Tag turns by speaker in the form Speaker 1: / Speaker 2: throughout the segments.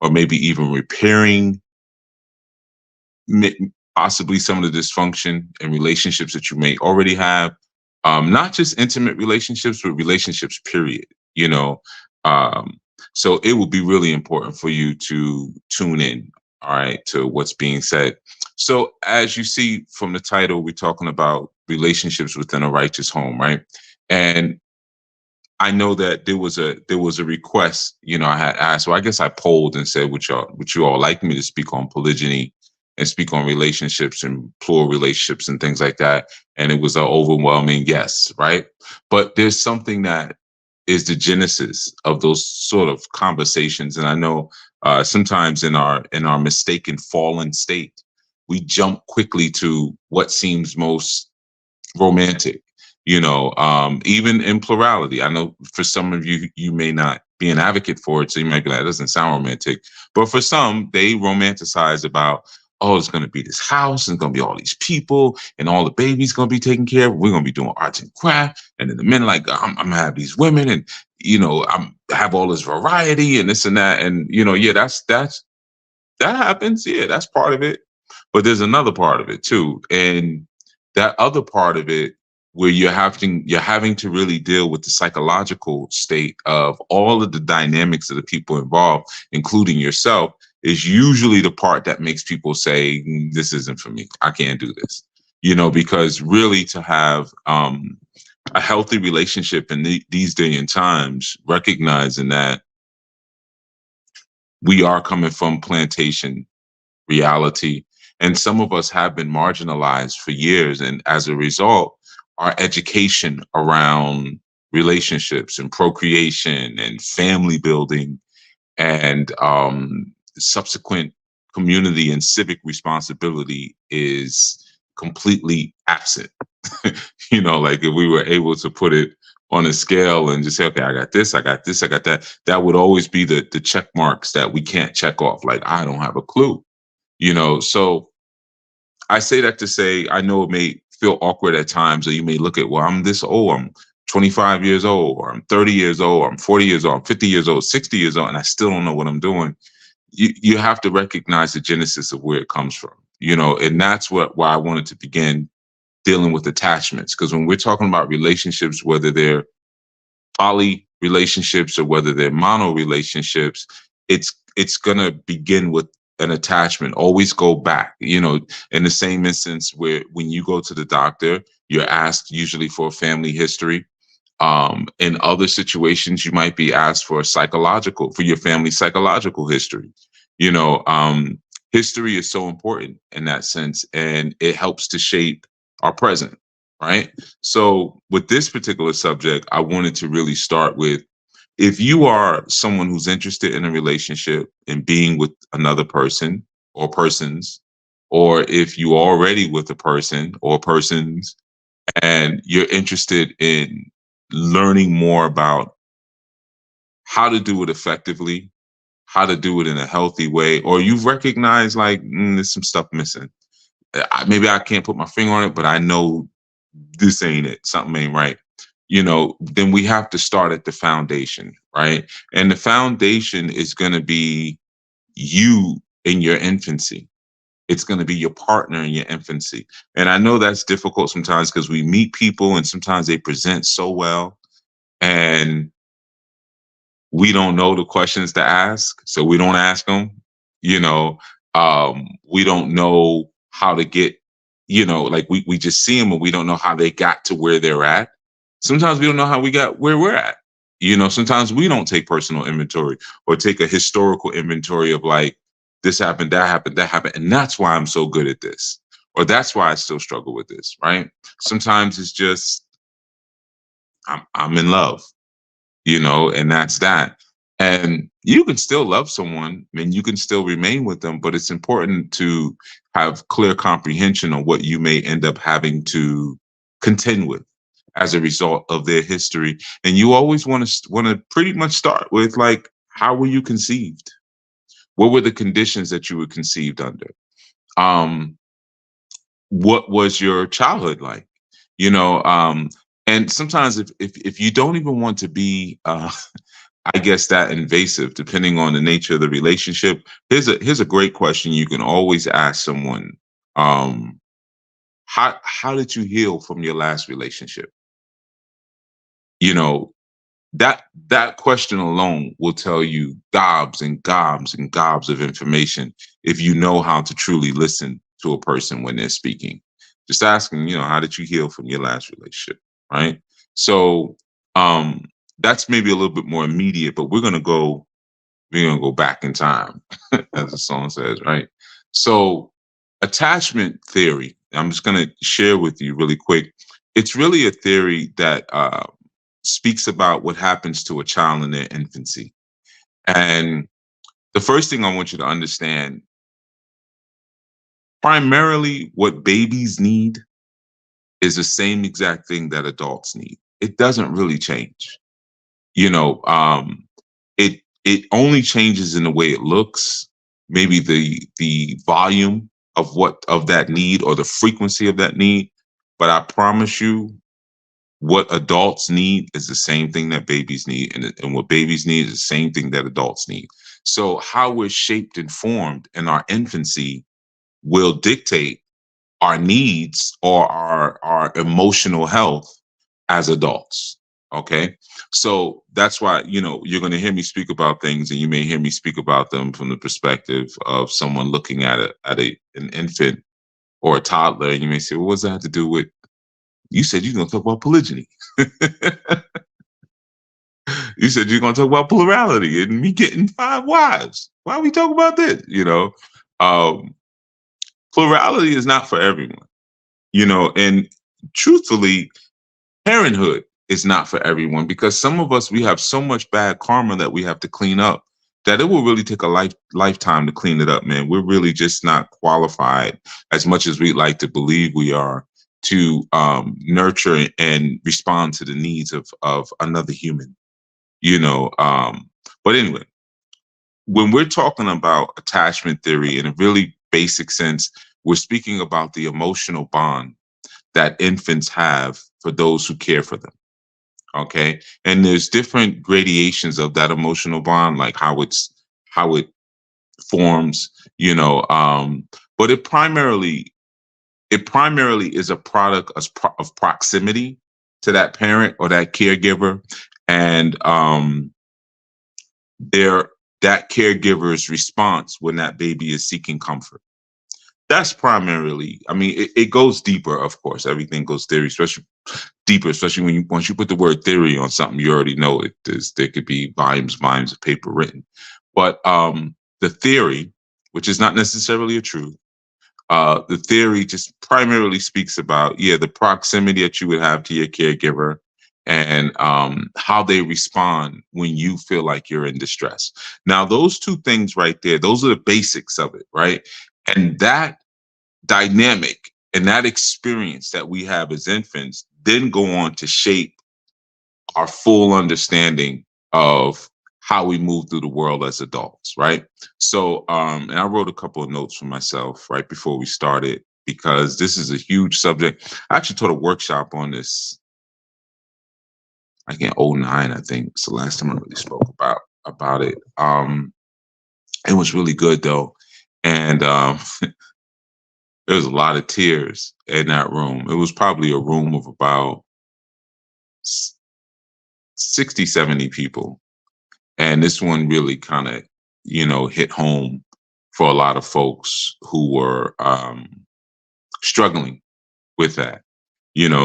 Speaker 1: or maybe even repairing possibly some of the dysfunction in relationships that you may already have, not just intimate relationships, but relationships, period. You know, um, so it will be really important for you to tune in, all right, to what's being said. So, as you see from the title, we're talking about relationships within a righteous home, right? And I know that there was a request, I had asked. Well, I guess I polled and said, would you all like me to speak on polygyny and speak on relationships and plural relationships and things like that? And it was an overwhelming yes, right? But there's something that is the genesis of those sort of conversations. And I know sometimes in our mistaken fallen state, we jump quickly to what seems most romantic, even in plurality. I know for some of you, you may not be an advocate for it, so you might be like, that doesn't sound romantic. But for some, they romanticize about, oh, it's going to be this house, and going to be all these people, and all the babies going to be taken care of. We're going to be doing arts and craft, and then the men like, I'm gonna have these women, and I'm have all this variety and this and that, and yeah, that happens. Yeah, that's part of it. But there's another part of it too. And that other part of it where you're having to really deal with the psychological state of all of the dynamics of the people involved, including yourself, is usually the part that makes people say, this isn't for me. I can't do this. Because really to have a healthy relationship in these day and times, recognizing that we are coming from plantation reality. And some of us have been marginalized for years. And as a result, our education around relationships and procreation and family building and subsequent community and civic responsibility is completely absent. Like if we were able to put it on a scale and just say, okay, I got this, I got this, I got that, that would always be the check marks that we can't check off. Like, I don't have a clue. So I say that to say, I know it may feel awkward at times, or you may look at, well, I'm this old, I'm 25 years old, or I'm 30 years old, or I'm 40 years old, I'm 50 years old, 60 years old, and I still don't know what I'm doing. You have to recognize the genesis of where it comes from, and that's why I wanted to begin dealing with attachments. Because when we're talking about relationships, whether they're poly relationships or whether they're mono relationships, it's gonna begin with an attachment. Always go back. In the same instance where when you go to the doctor, you're asked usually for a family history. In other situations, you might be asked for your family psychological history. You know, um, History is so important in that sense, and it helps to shape our present, right? So, with this particular subject, I wanted to really start with, if you are someone who's interested in a relationship and being with another person or persons, or if you are already with a person or persons and you're interested in learning more about how to do it effectively, how to do it in a healthy way, or you've recognized like, there's some stuff missing. Maybe I can't put my finger on it, but I know this ain't it. Something ain't right. Then we have to start at the foundation, right? And the foundation is going to be you in your infancy. It's going to be your partner in your infancy. And I know that's difficult sometimes because we meet people and sometimes they present so well and we don't know the questions to ask. So we don't ask them, you know, we don't know how to get, like we just see them and we don't know how they got to where they're at. Sometimes we don't know how we got where we're at. Sometimes we don't take personal inventory or take a historical inventory of like, this happened, that happened, that happened. And that's why I'm so good at this. Or that's why I still struggle with this, right? Sometimes it's just I'm in love, and that's that. And you can still love someone and you can still remain with them, but it's important to have clear comprehension on what you may end up having to contend with as a result of their history. And you always want to pretty much start with like, how were you conceived? What were the conditions that you were conceived under? Um, what was your childhood like? You know, and sometimes if you don't even want to be I guess that invasive, depending on the nature of the relationship. Here's a great question you can always ask someone. Um, how did you heal from your last relationship? You know, that question alone will tell you gobs and gobs and gobs of information if you know how to truly listen to a person when they're speaking. Just asking, how did you heal from your last relationship? Right. So um that's maybe a little bit more immediate, but we're gonna go back in time, as the song says, right? So attachment theory, I'm just gonna share with you really quick. It's really a theory that speaks about what happens to a child in their infancy. And the first thing I want you to understand, primarily what babies need is the same exact thing that adults need. It doesn't really change. You know, it only changes in the way it looks, maybe the volume of that need or the frequency of that need. But I promise you, what adults need is the same thing that babies need, and what babies need is the same thing that adults need. So how we're shaped and formed in our infancy will dictate our needs or our emotional health as adults. Okay. So that's why, you're going to hear me speak about things, and you may hear me speak about them from the perspective of someone looking an infant or a toddler. And you may say, well, what's that have to do with, you said you're going to talk about polygyny. You said you're going to talk about plurality and me getting 5 wives. Why are we talking about this? Um, Plurality is not for everyone, and truthfully, parenthood is not for everyone, because some of us, we have so much bad karma that we have to clean up, that it will really take a lifetime to clean it up, man. We're really just not qualified, as much as we'd like to believe we are, to nurture and respond to the needs of another human, you know. But anyway, when we're talking about attachment theory in a really basic sense, we're speaking about the emotional bond that infants have for those who care for them. Okay. And there's different gradations of that emotional bond, like how it forms, but it primarily is a product of proximity to that parent or that caregiver, and their that caregiver's response when that baby is seeking comfort. That's primarily, I mean, it goes deeper, of course. Everything goes theory, especially deeper, especially once you put the word theory on something, you already know it. There could be volumes of paper written. But the theory, which is not necessarily a truth, the theory just primarily speaks about, the proximity that you would have to your caregiver, and how they respond when you feel like you're in distress. Now, those two things right there, those are the basics of it, right? And that dynamic and that experience that we have as infants then go on to shape our full understanding of how we move through the world as adults, right? So, and I wrote a couple of notes for myself right before we started, because this is a huge subject. I actually taught a workshop on this, like in '09, I think. It's the last time I really spoke about it. It was really good though. And there was a lot of tears in that room. It was probably a room of about 60, 70 people. And this one really kind of, hit home for a lot of folks who were struggling with that.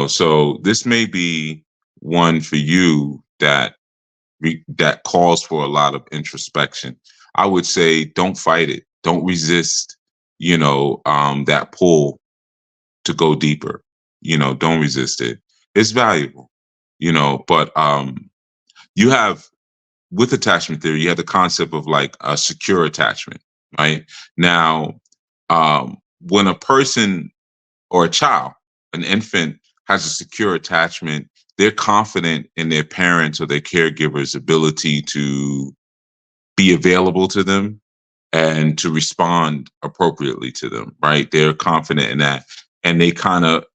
Speaker 1: So this may be one for you that calls for a lot of introspection. I would say don't fight it. Don't resist, that pull to go deeper. Don't resist it. It's valuable, but you have, with attachment theory, you have the concept of like a secure attachment, right? Now, when a person or a child, an infant, has a secure attachment, they're confident in their parents or their caregiver's ability to be available to them and to respond appropriately to them, right? They're confident in that. And they kind of,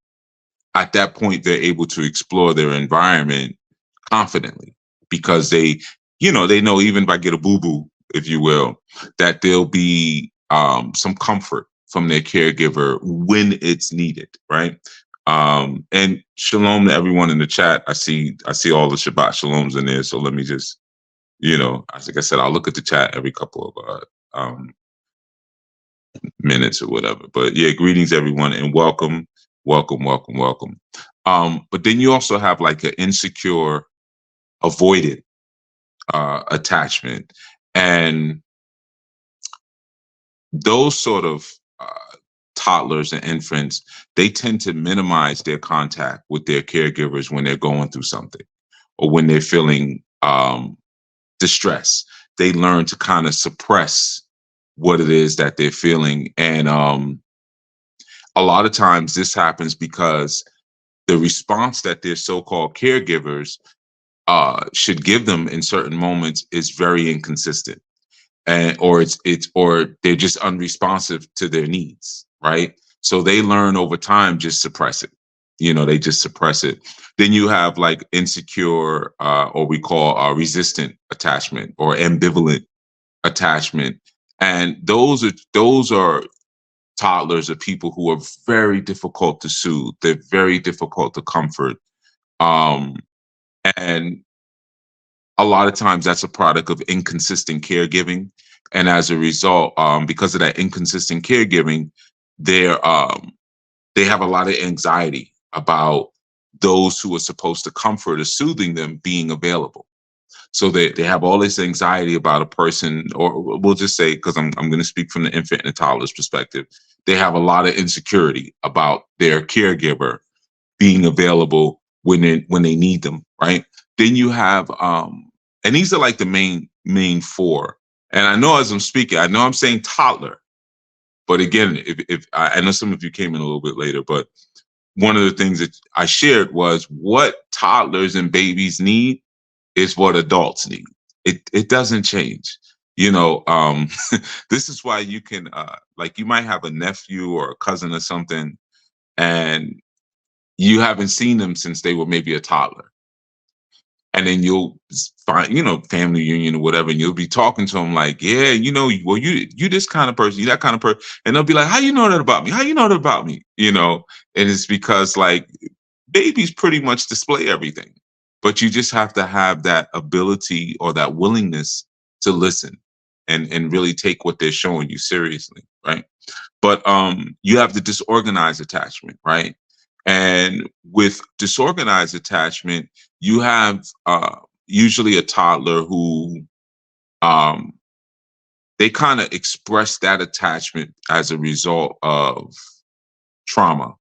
Speaker 1: at that point, they're able to explore their environment confidently, because they know even if I get a boo boo, if you will, that there'll be some comfort from their caregiver when it's needed, right? And shalom to everyone in the chat. I see all the Shabbat shaloms in there. So let me just, like I said, I'll look at the chat every couple of minutes or whatever. But yeah, greetings everyone and welcome, welcome, welcome, welcome. But then you also have like an insecure, avoided attachment, and those sort of toddlers and infants, they tend to minimize their contact with their caregivers when they're going through something or when they're feeling distress. They learn to kind of suppress what it is that they're feeling. And a lot of times this happens because the response that their so-called caregivers should give them in certain moments is very inconsistent. And or they're just unresponsive to their needs, right? So they learn over time, just suppress it. They just suppress it. Then you have like insecure, or we call resistant attachment or ambivalent attachment, and those are toddlers or people who are very difficult to soothe. They're very difficult to comfort, and a lot of times that's a product of inconsistent caregiving. And as a result, because of that inconsistent caregiving, they have a lot of anxiety about those who are supposed to comfort or soothing them being available. So they have all this anxiety about a person, or we'll just say, because I'm going to speak from the infant and toddler's perspective, they have a lot of insecurity about their caregiver being available when they need them, right? Then you have, and these are like the main four. And I know as I'm speaking, I know I'm saying toddler, but again, if I know some of you came in a little bit later, but one of the things that I shared was what toddlers and babies need is what adults need. It doesn't change. This is why you can like you might have a nephew or a cousin or something, and you haven't seen them since they were maybe a toddler. And then you'll find, family reunion or whatever, and you'll be talking to them like, yeah, well, you this kind of person, you that kind of person. And they'll be like, how you know that about me? How you know that about me? And it's because like babies pretty much display everything, but you just have to have that ability or that willingness to listen and really take what they're showing you seriously, right? But you have the disorganized attachment, right? And with disorganized attachment, you have usually a toddler who they kind of express that attachment as a result of trauma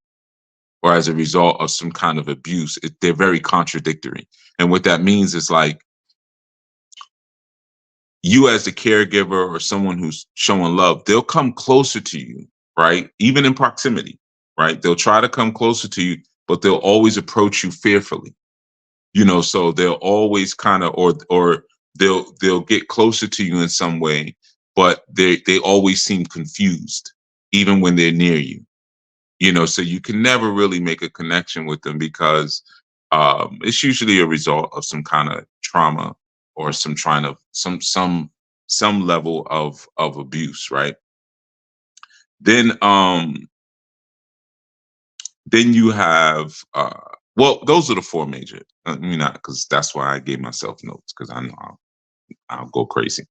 Speaker 1: or as a result of some kind of abuse. They're very contradictory. And what that means is like you as the caregiver or someone who's showing love, they'll come closer to you, right? Even in proximity, right? They'll try to come closer to you, but they'll always approach you fearfully. So they'll always kind of, or they'll get closer to you in some way, but they always seem confused, even when they're near you. So you can never really make a connection with them because it's usually a result of some kind of trauma or some level of abuse, right? Then you have well, those are the four major. I mean, not because that's why I gave myself notes, because I know I'll go crazy.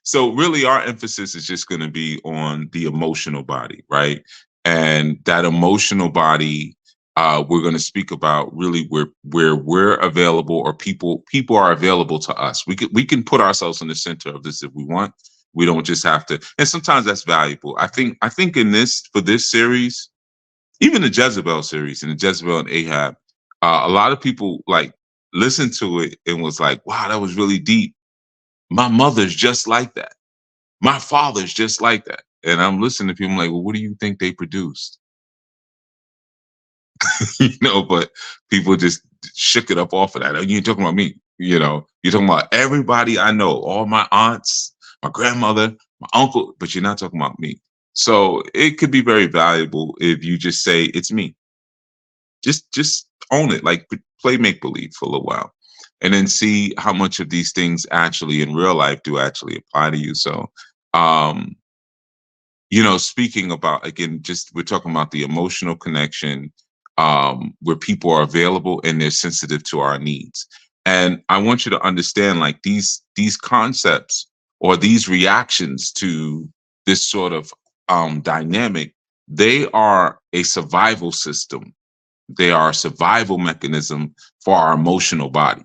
Speaker 1: So really our emphasis is just going to be on the emotional body, right? And that emotional body, we're going to speak about really where we're available, or people are available to us. We can put ourselves in the center of this if we want. We don't just have to, and sometimes that's valuable. I think for this series, even the Jezebel series and the Jezebel and Ahab, a lot of people like listened to it and was like, wow, that was really deep. My mother's just like that. My father's just like that. And I'm listening to people, I'm like, well, what do you think they produced? But people just shook it up off of that. You ain't talking about me. You're talking about everybody I know, all my aunts, my grandmother, my uncle, but you're not talking about me. So it could be very valuable if you just say, it's me. Just own it, like play make believe for a little while. and then see how much of these things actually in real life do actually apply to you. So, um, speaking about, again, just we're talking about the emotional connection, where people are available and they're sensitive to our needs. And I want you to understand, like, these concepts or these reactions to this sort of dynamic, they are a survival system. They are a survival mechanism for our emotional body.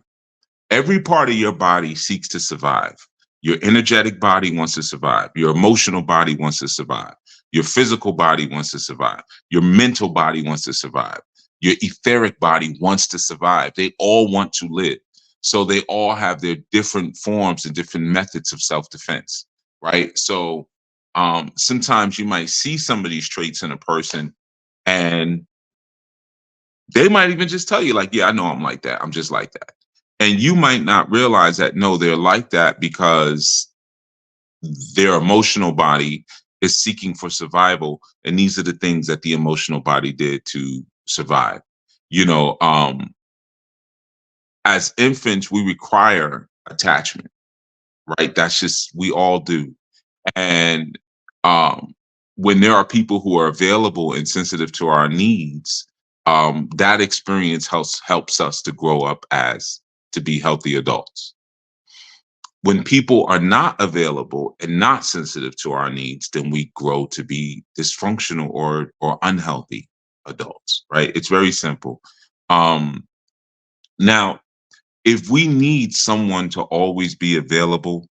Speaker 1: Every part of your body seeks to survive. Your energetic body wants to survive. Your emotional body wants to survive. Your physical body wants to survive. Your mental body wants to survive. Your etheric body wants to survive. They all want to live. So they all have their different forms and different methods of self defense, right? So sometimes you might see some of these traits in a person, and they might even just tell you, like, yeah, I know I'm like that. I'm just like that. And you might not realize that, no, they're like that because their emotional body is seeking for survival. And these are the things that the emotional body did to survive. You know, as infants, we require attachment, right? That's just, we all do. And um, when there are people who are available and sensitive to our needs, that experience helps us to grow up as to be healthy adults. When people are not available and not sensitive to our needs, then we grow to be dysfunctional or unhealthy adults. Right? It's very simple. Um, Now, if we need someone to always be available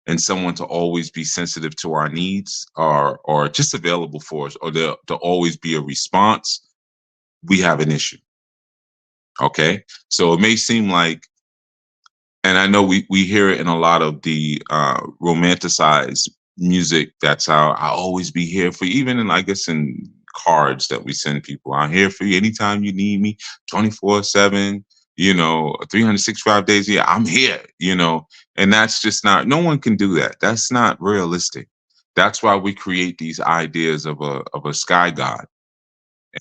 Speaker 1: and someone to always be sensitive to our needs, or just available for us, or to always be a response, we have an issue. Okay, so it may seem like, and I know we hear it in a lot of the romanticized music. That's how I always be here for you. Even in, I guess, in cards that we send people, I'm here for you anytime you need me, 24/7. 365 days a year. I'm here. And that's just not. No one can do that. That's not realistic. That's why we create these ideas of a sky god,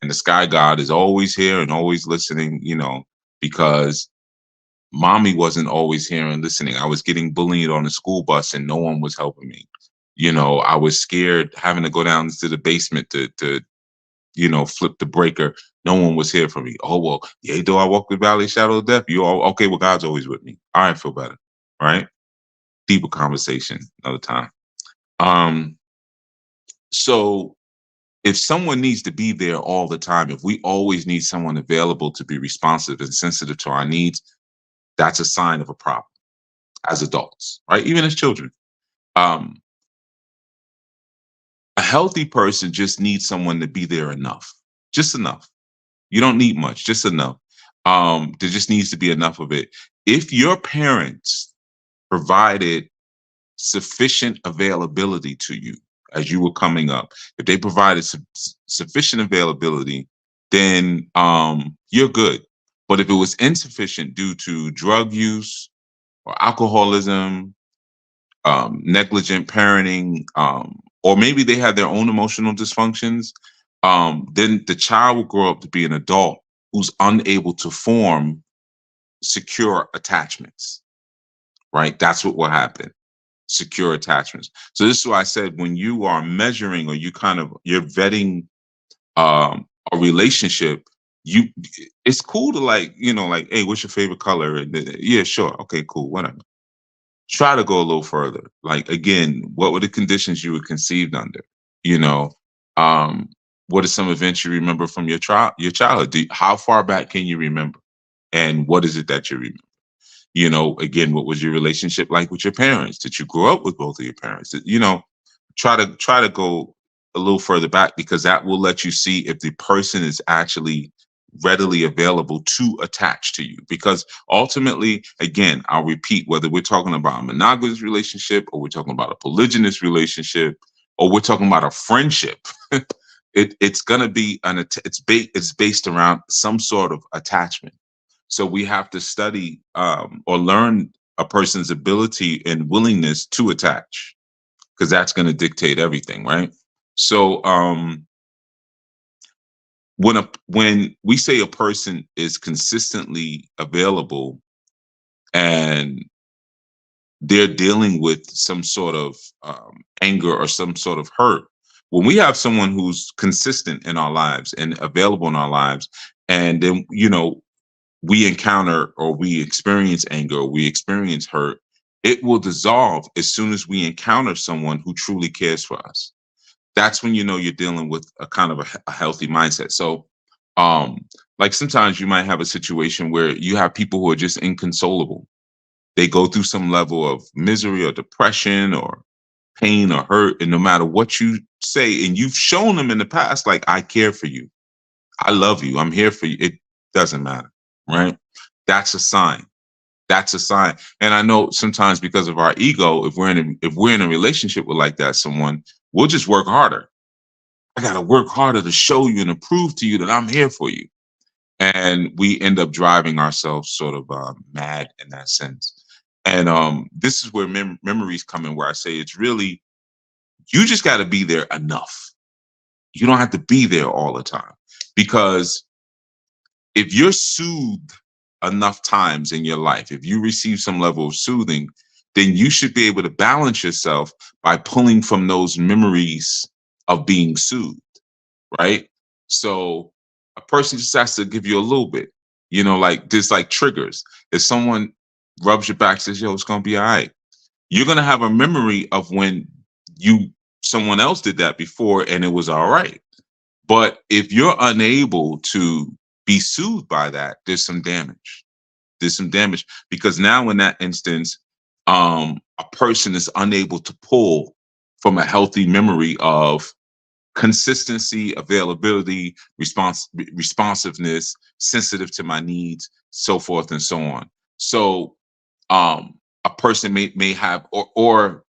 Speaker 1: and the sky god is always here and always listening. Because mommy wasn't always here and listening. I was getting bullied on the school bus and no one was helping me. I was scared having to go down to the basement to flip the breaker. No one was here for me. Oh, well, yeah, though I walk the valley of shadow of death. You all okay? Well, God's always with me. All right, feel better. Right? Deeper conversation another time. Um, so if someone needs to be there all the time, if we always need someone available to be responsive and sensitive to our needs, that's a sign of a problem as adults, right? Even as children. Um, a healthy person just needs someone to be there enough, just enough. You don't need much, just enough. There just needs to be enough of it. If your parents provided sufficient availability to you as you were coming up, if they provided sufficient availability, then you're good. But if it was insufficient due to drug use or alcoholism, negligent parenting, or maybe they have their own emotional dysfunctions, then the child will grow up to be an adult who's unable to form secure attachments, right? That's what will happen. Secure attachments. So this is why I said, when you are measuring, or you're vetting a relationship, you it's cool to, like, hey, what's your favorite color? And yeah, sure, okay, cool, whatever. Try to go a little further. Like, again, what were the conditions you were conceived under? You know, um, what are some events you remember from your childhood? How far back can you remember? And what is it that you remember? Again, what was your relationship like with your parents? Did you grow up with both of your parents? Try to go a little further back, because that will let you see if the person is actually readily available to attach to you. Because ultimately, again, I'll repeat, whether we're talking about a monogamous relationship, or we're talking about a polygynous relationship, or we're talking about a friendship, it's gonna be it's based around some sort of attachment. So we have to study, or learn a person's ability and willingness to attach, because that's going to dictate everything, right? So when we say a person is consistently available, and they're dealing with some sort of anger or some sort of hurt. When we have someone who's consistent in our lives and available in our lives, and then, we encounter or we experience anger or we experience hurt, it will dissolve as soon as we encounter someone who truly cares for us. That's when you know you're dealing with a kind of a healthy mindset. So, like sometimes you might have a situation where you have people who are just inconsolable. They go through some level of misery or depression or pain or hurt, and no matter what you say, and you've shown them in the past, like, I care for you, I love you, I'm here for you, it doesn't matter, right? That's a sign. That's a sign. And I know sometimes because of our ego, if we're in a relationship with like that someone, we'll just work harder. I got to work harder to show you and to prove to you that I'm here for you. And we end up driving ourselves sort of mad in that sense. And this is where memories come in, where I say it's really, you just got to be there enough. You don't have to be there all the time, because if you're soothed enough times in your life, if you receive some level of soothing, then you should be able to balance yourself by pulling from those memories of being soothed, right? So a person just has to give you a little bit, like there's like triggers. If someone rubs your back, says, yo, it's gonna be all right, you're gonna have a memory of when you someone else did that before and it was all right. But if you're unable to be soothed by that, there's some damage. There's some damage, because now in that instance, a person is unable to pull from a healthy memory of consistency, availability, responsiveness, sensitive to my needs, so forth and so on. So a person may have, or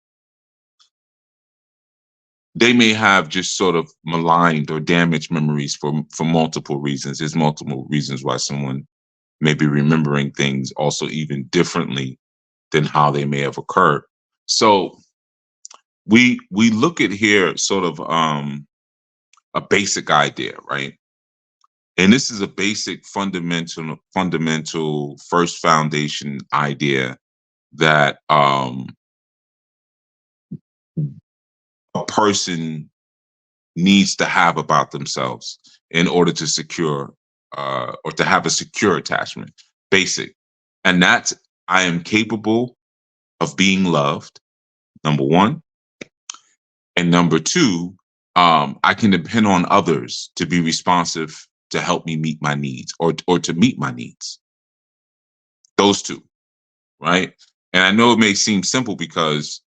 Speaker 1: they may have just sort of maligned or damaged memories for multiple reasons. There's multiple reasons why someone may be remembering things also even differently than how they may have occurred. So we look at here sort of a basic idea, right? And this is a basic fundamental first foundation idea that a person needs to have about themselves in order to secure or to have a secure attachment. Basic. And that's, I am capable of being loved, number one. And number two, I can depend on others to be responsive to help me meet my needs, or to meet my needs. Those two, right? And I know it may seem simple because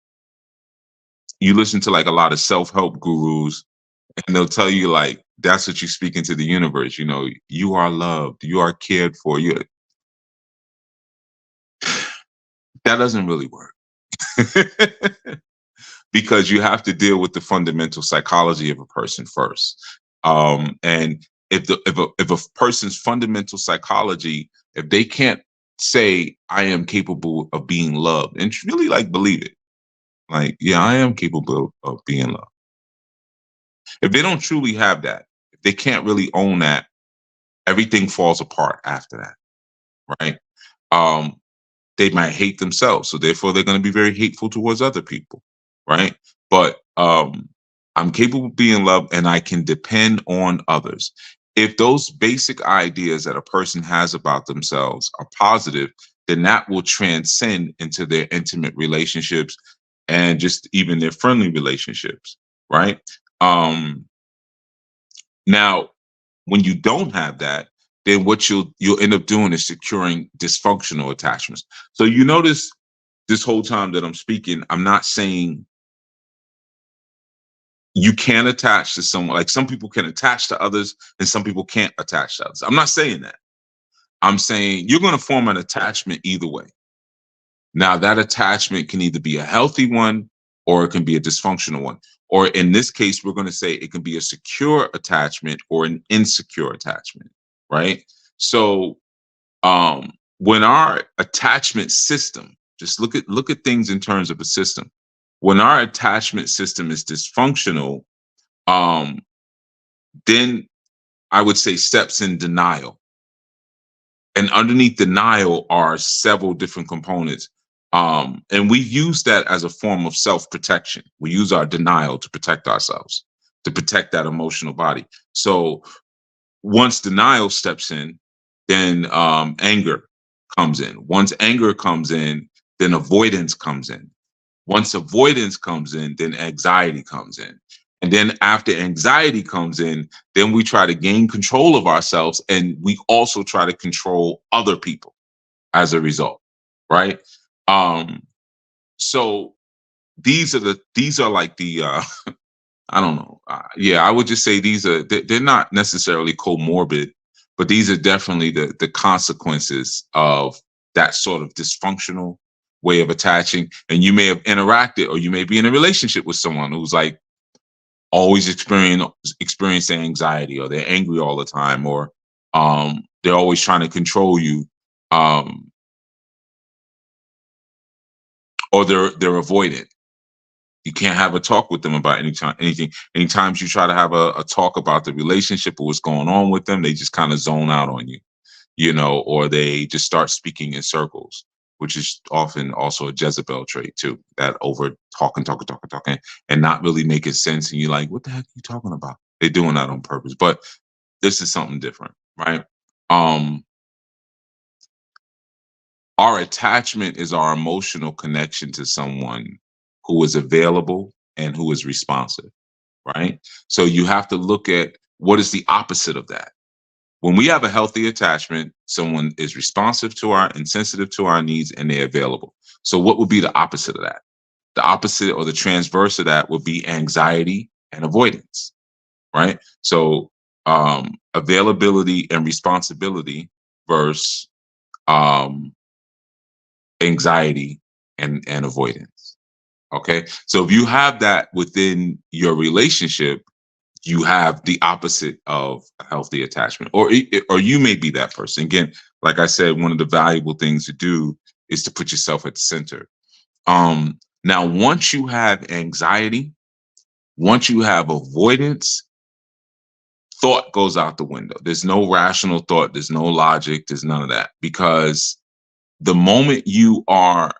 Speaker 1: you listen to like a lot of self-help gurus, and they'll tell you like that's what you speak into the universe. You are loved, you are cared for. That doesn't really work. Because you have to deal with the fundamental psychology of a person first. And if a person's fundamental psychology, if they can't say I am capable of being loved and really like believe it, like, yeah, I am capable of being loved. If they don't truly have that, if they can't really own that, everything falls apart after that, right? Um, they might hate themselves, so therefore they're going to be very hateful towards other people, right? But I'm capable of being loved, and I can depend on others. If those basic ideas that a person has about themselves are positive, then that will transcend into their intimate relationships and just even their friendly relationships, right? Um, Now, when you don't have that, then what you'll end up doing is securing dysfunctional attachments. So you notice this whole time that I'm speaking, I'm not saying you can attach to someone. Like some people can attach to others and some people can't attach to others. I'm not saying that. I'm saying you're going to form an attachment either way. Now, that attachment can either be a healthy one or it can be a dysfunctional one. Or in this case, we're going to say it can be a secure attachment or an insecure attachment, right? So when our attachment system, just look at things in terms of a system. When our attachment system is dysfunctional, um, then I would say steps in denial. And underneath denial are several different components. And we use that as a form of self protection. We use our denial to protect ourselves, to protect that emotional body. So once denial steps in, then anger comes in. Once anger comes in, then avoidance comes in. Once avoidance comes in, then anxiety comes in. And then after anxiety comes in, then we try to gain control of ourselves, and we also try to control other people as a result, right? Um, so these are like the I don't know. Yeah, I would just say they're not necessarily comorbid, but these are definitely the consequences of that sort of dysfunctional way of attaching. And you may have interacted, or you may be in a relationship with someone who's like always experiencing anxiety, or they're angry all the time, or they're always trying to control you, um, or they're avoidant. You can't have a talk with them about anything. Anytime you try to have a talk about the relationship or what's going on with them, they just kind of zone out on you, or they just start speaking in circles, which is often also a Jezebel trait too. That over talking, and not really making sense. And you're like, what the heck are you talking about? They're doing that on purpose. But this is something different, right? Um, our attachment is our emotional connection to someone who is available and who is responsive, right? So you have to look at what is the opposite of that. When we have a healthy attachment, someone is responsive to our and sensitive to our needs, and they're available. So what would be the opposite of that? The opposite, or the transverse of that, would be anxiety and avoidance, right? So availability and responsibility versus um, anxiety and avoidance. Okay. So if you have that within your relationship, you have the opposite of a healthy attachment, or you may be that person. Again, like I said, one of the valuable things to do is to put yourself at the center. Now, once you have anxiety, once you have avoidance, thought goes out the window. There's no rational thought. There's no logic. There's none of that, because the moment you are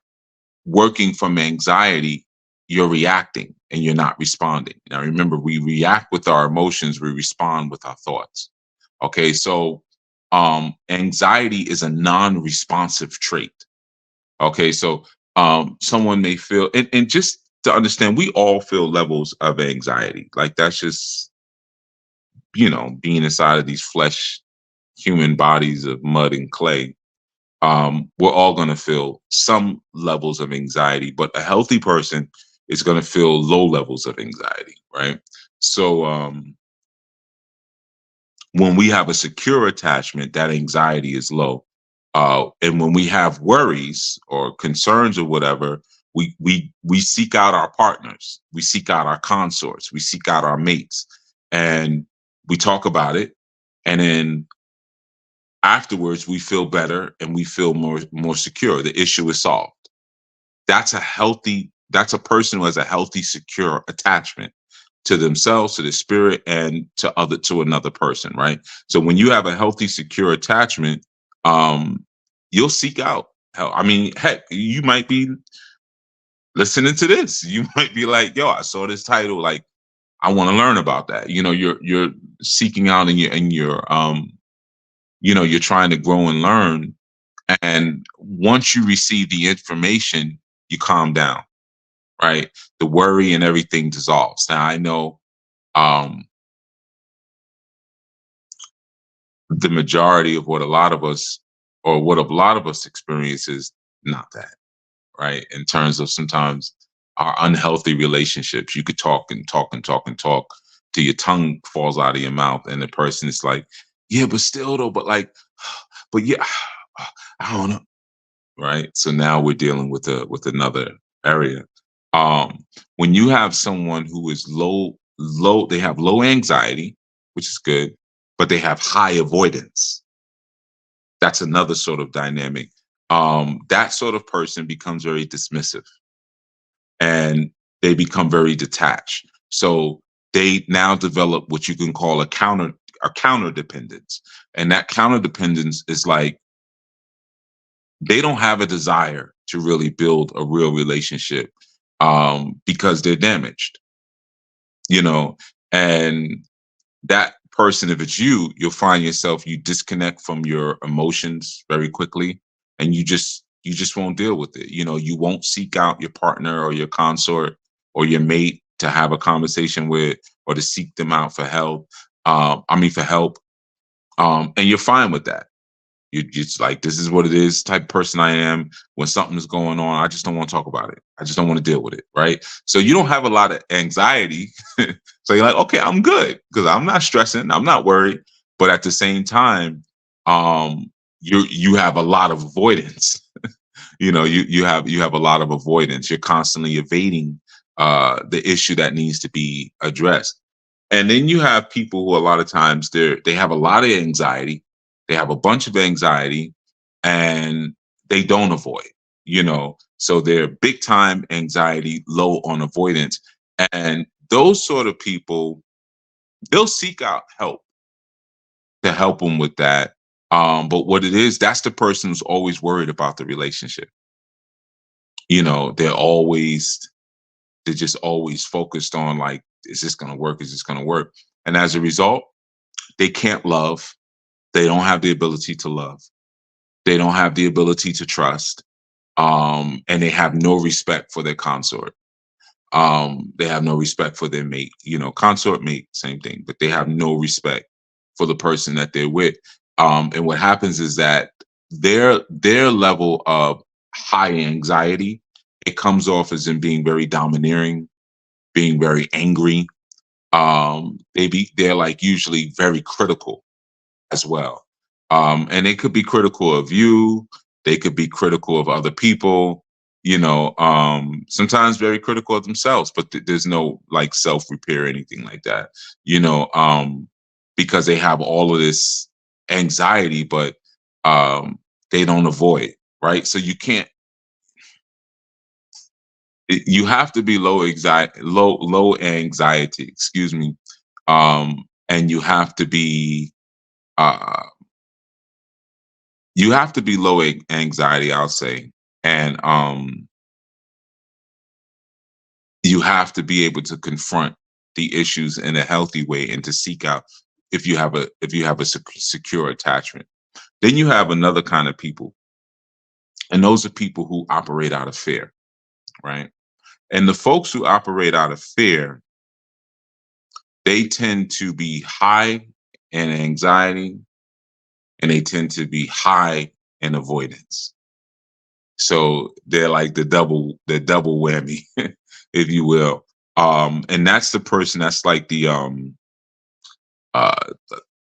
Speaker 1: working from anxiety, you're reacting and you're not responding. Now, remember, we react with our emotions, we respond with our thoughts. Okay, so anxiety is a non responsive trait. Okay, so someone may feel, and just to understand, we all feel levels of anxiety. Like, that's just, being inside of these flesh human bodies of mud and clay. We're all going to feel some levels of anxiety, but a healthy person is going to feel low levels of anxiety, right? So when we have a secure attachment, that anxiety is low. And when we have worries or concerns or whatever, we seek out our partners, we seek out our consorts, we seek out our mates, and we talk about it. And then afterwards we feel better and we feel more secure. The issue is solved. That's a person who has a healthy, secure attachment to themselves, to the spirit, and to another person, right? So when you have a healthy, secure attachment, you'll seek out help. I mean, heck, you might be listening to this, you might be like, yo, I saw this title, like, I want to learn about that. You're seeking out, and you're trying to grow and learn. And once you receive the information, you calm down, right? The worry and everything dissolves. Now, I know um, the majority of what a lot of us, or what a lot of us experience, is not that, right? In terms of sometimes our unhealthy relationships, you could talk and talk and talk and talk till your tongue falls out of your mouth, and the person is like, yeah, but still though, but like, but yeah, I don't know, right? So now we're dealing with another area. When you have someone who is low, they have low anxiety, which is good, but they have high avoidance. That's another sort of dynamic. That sort of person becomes very dismissive, and they become very detached. So they now develop what you can call a counter dependence, and that counter dependence is like they don't have a desire to really build a real relationship, because they're damaged, you know, and that person, if it's you, you'll find yourself, you disconnect from your emotions very quickly, and you just won't deal with it. You won't seek out your partner or your consort or your mate to have a conversation with, or to seek them out for help. For help. And you're fine with that. You just like, this is what it is, type of person I am. When something's going on, I just don't want to talk about it. I just don't want to deal with it. Right. So you don't have a lot of anxiety. So you're like, okay, I'm good because I'm not stressing. I'm not worried. But at the same time, you have a lot of avoidance. You have a lot of avoidance. You're constantly evading the issue that needs to be addressed. And then you have people who a lot of times they have a lot of anxiety. They have a bunch of anxiety, and they don't avoid, so they're big time anxiety, low on avoidance. And those sort of people, they'll seek out help to help them with that. But what it is, that's the person who's always worried about the relationship. They're just always focused on, like, is this going to work? Is this going to work? And as a result, they can't love. They don't have the ability to love. They don't have the ability to trust. And they have no respect for their consort. They have no respect for their mate, consort, mate, same thing, but they have no respect for the person that they're with. And what happens is that their level of high anxiety, it comes off as in being very domineering, being very angry. They're like usually very critical as well. And they could be critical of you. They could be critical of other people, sometimes very critical of themselves, but there's no like self repair or anything like that, because they have all of this anxiety, but they don't avoid, right? So you have to be low anxiety, excuse me. And uh, you have to be low anxiety, I'll say. And you have to be able to confront the issues in a healthy way, and to seek out, if you have a secure attachment. Then you have another kind of people, and those are people who operate out of fear, right? And the folks who operate out of fear, they tend to be high in anxiety, and they tend to be high in avoidance. So they're like the double whammy, if you will. And that's the person that's like uh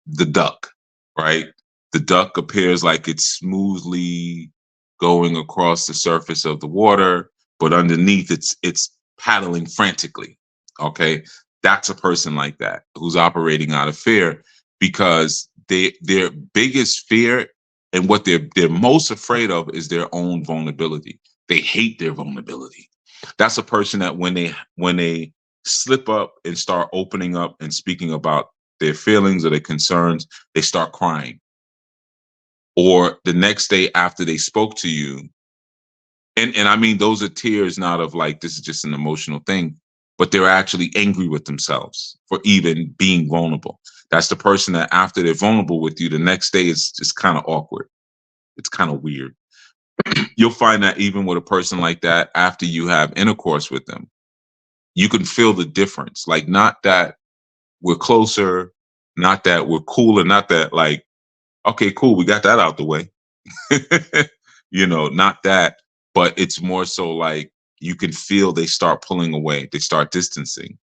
Speaker 1: the duck, right? The duck appears like it's smoothly going across the surface of the water, but underneath it's paddling frantically. Okay. That's a person like that who's operating out of fear, because their biggest fear and what they're most afraid of is their own vulnerability. They hate their vulnerability. That's a person that when they slip up and start opening up and speaking about their feelings or their concerns, they start crying. Or the next day after they spoke to you, and I mean, those are tears not of like, this is just an emotional thing, but they're actually angry with themselves for even being vulnerable. That's the person that after they're vulnerable with you, the next day it's just kind of awkward. It's kind of weird. You'll find that even with a person like that, after you have intercourse with them, you can feel the difference. Like, not that we're closer, not that we're cooler, not that like, okay, cool, we got that out the way. Not that, but it's more so like you can feel they start pulling away, they start distancing,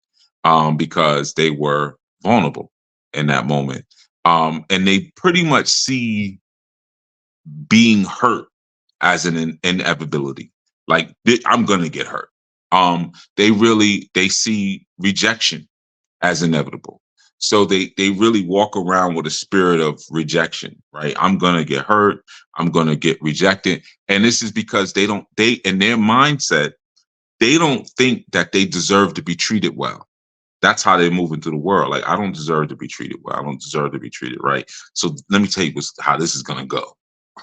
Speaker 1: because they were vulnerable in that moment. And they pretty much see being hurt as an inevitability. Like, I'm gonna get hurt. They see rejection as inevitable. So they really walk around with a spirit of rejection, right? I'm gonna get hurt. I'm gonna get rejected, and this is because they in their mindset, they don't think that they deserve to be treated well. That's how they move into the world. Like, I don't deserve to be treated well. I don't deserve to be treated right. So let me tell you how this is gonna go.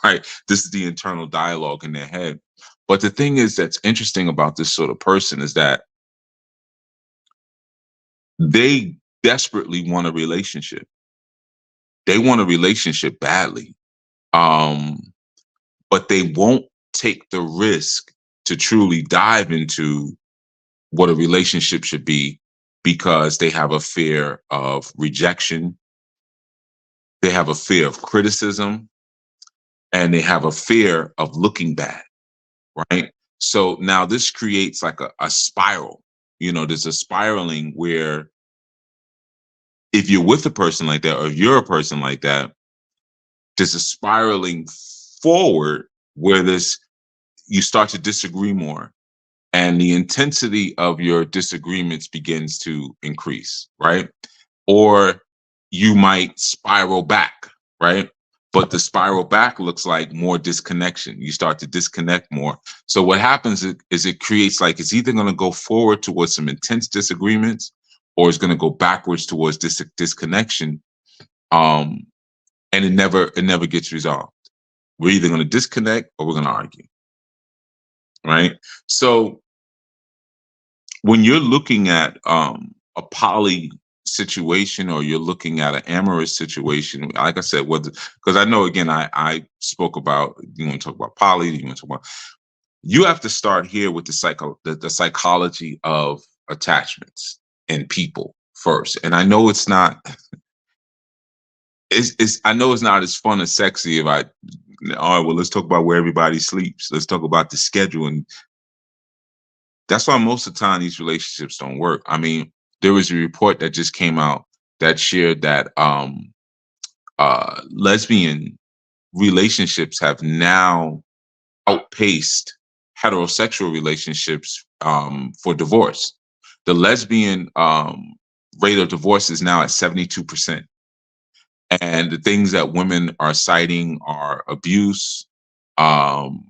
Speaker 1: right? This is the internal dialogue in their head. But the thing is that's interesting about this sort of person is that they desperately want a relationship. They want a relationship badly. Um, but they won't take the risk to truly dive into what a relationship should be because they have a fear of rejection, they have a fear of criticism, and they have a fear of looking bad, right? So now this creates like a spiral. There's a spiraling where if you're with a person like that, or if you're a person like that, there's a spiraling forward where you start to disagree more and the intensity of your disagreements begins to increase, right? Or you might spiral back, right? But the spiral back looks like more disconnection. You start to disconnect more. So what happens is it creates like it's either going to go forward towards some intense disagreements or it's going to go backwards towards disconnection. Um, and it never gets resolved. We're either going to disconnect or we're going to argue, right? So when you're looking at a poly situation or you're looking at an amorous situation, like I said, because I know again, I spoke about you want to talk about poly, you want to talk about you have to start here with the psychology of attachments and people first. And I know it's not I know it's not as fun as sexy if I all right, well, let's talk about where everybody sleeps. Let's talk about the schedule. And that's why most of the time these relationships don't work. I mean, there was a report that just came out that shared that lesbian relationships have now outpaced heterosexual relationships for divorce. The lesbian rate of divorce is now at 72%. And the things that women are citing are abuse, um,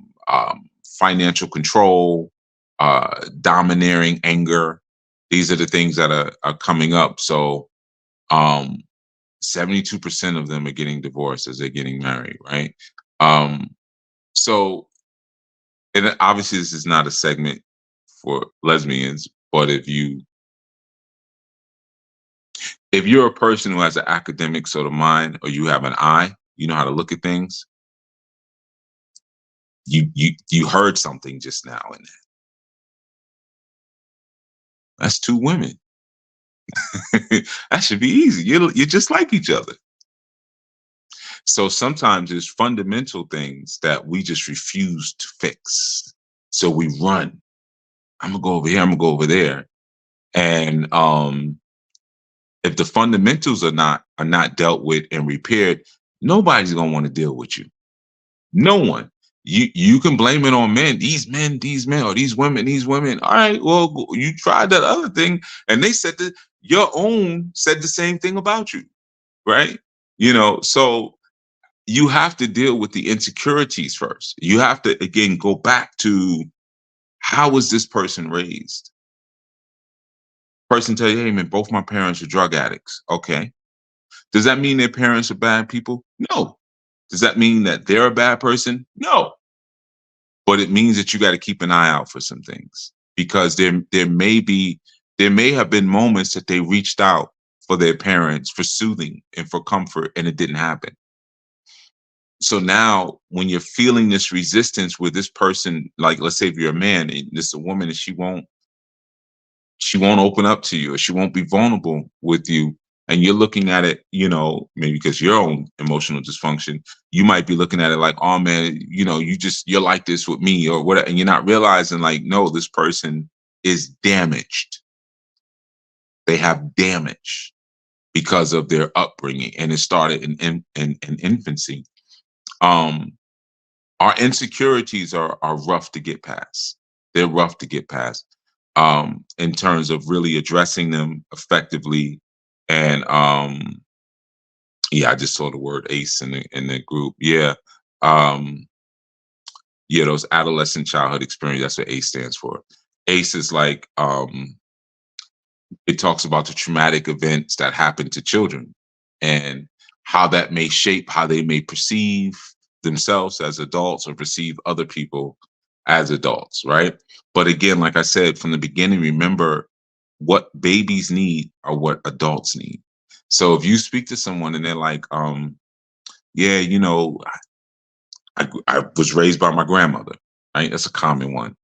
Speaker 1: financial control, domineering, anger. These are the things that are coming up. So, 72% of them are getting divorced as they're getting married, right? Um, so, and obviously, this is not a segment for lesbians, but if you're a person who has an academic sort of mind, or you have an eye, you know how to look at things. You heard something just now, and that's two women. That should be easy. You're just like each other. So sometimes there's fundamental things that we just refuse to fix. So we run. I'm gonna go over here. I'm gonna go over there. And if the fundamentals are not dealt with and repaired, nobody's gonna want to deal with you. No one. You can blame it on men. These men, or these women, these women. All right, well, you tried that other thing, and they said that your own said the same thing about you, right? So you have to deal with the insecurities first. You have to again go back to how was this person raised? Person tell you, hey man, both my parents are drug addicts. Okay. Does that mean their parents are bad people? No. Does that mean that they're a bad person? No. But it means that you got to keep an eye out for some things because there may have been moments that they reached out for their parents for soothing and for comfort and it didn't happen. So now when you're feeling this resistance with this person, like let's say if you're a man and this is a woman and she won't open up to you or she won't be vulnerable with you, and you're looking at it, maybe because your own emotional dysfunction, you might be looking at it like, oh man, you're like this with me or whatever, and you're not realizing like, no, this person is damaged. They have damage because of their upbringing, and it started in infancy. Um, our insecurities are rough to get past. They're rough to get past in terms of really addressing them effectively. And yeah, I just saw the word ace in the group. Yeah. Um, yeah, those adolescent childhood experience, that's what ACE stands for. ACE is like it talks about the traumatic events that happen to children and how that may shape how they may perceive themselves as adults or perceive other people as adults, right? But again, like I said from the beginning, remember what babies need are what adults need. So if you speak to someone and they're like, yeah, I was raised by my grandmother, right? That's a common one.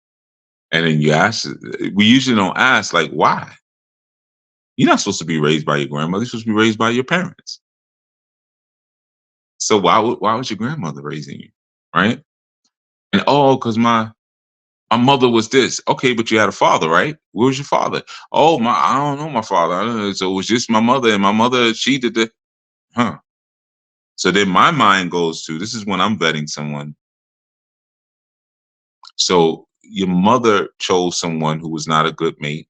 Speaker 1: And then you ask, we usually don't ask, like, why? You're not supposed to be raised by your grandmother. You're supposed to be raised by your parents. So why was your grandmother raising you, right? And oh, because my mother was this. Okay, but you had a father, right? Where was your father? Oh, I don't know my father. I don't know. So it was just my mother, and my mother, she did the, huh. So then my mind goes to, this is when I'm vetting someone. So your mother chose someone who was not a good mate.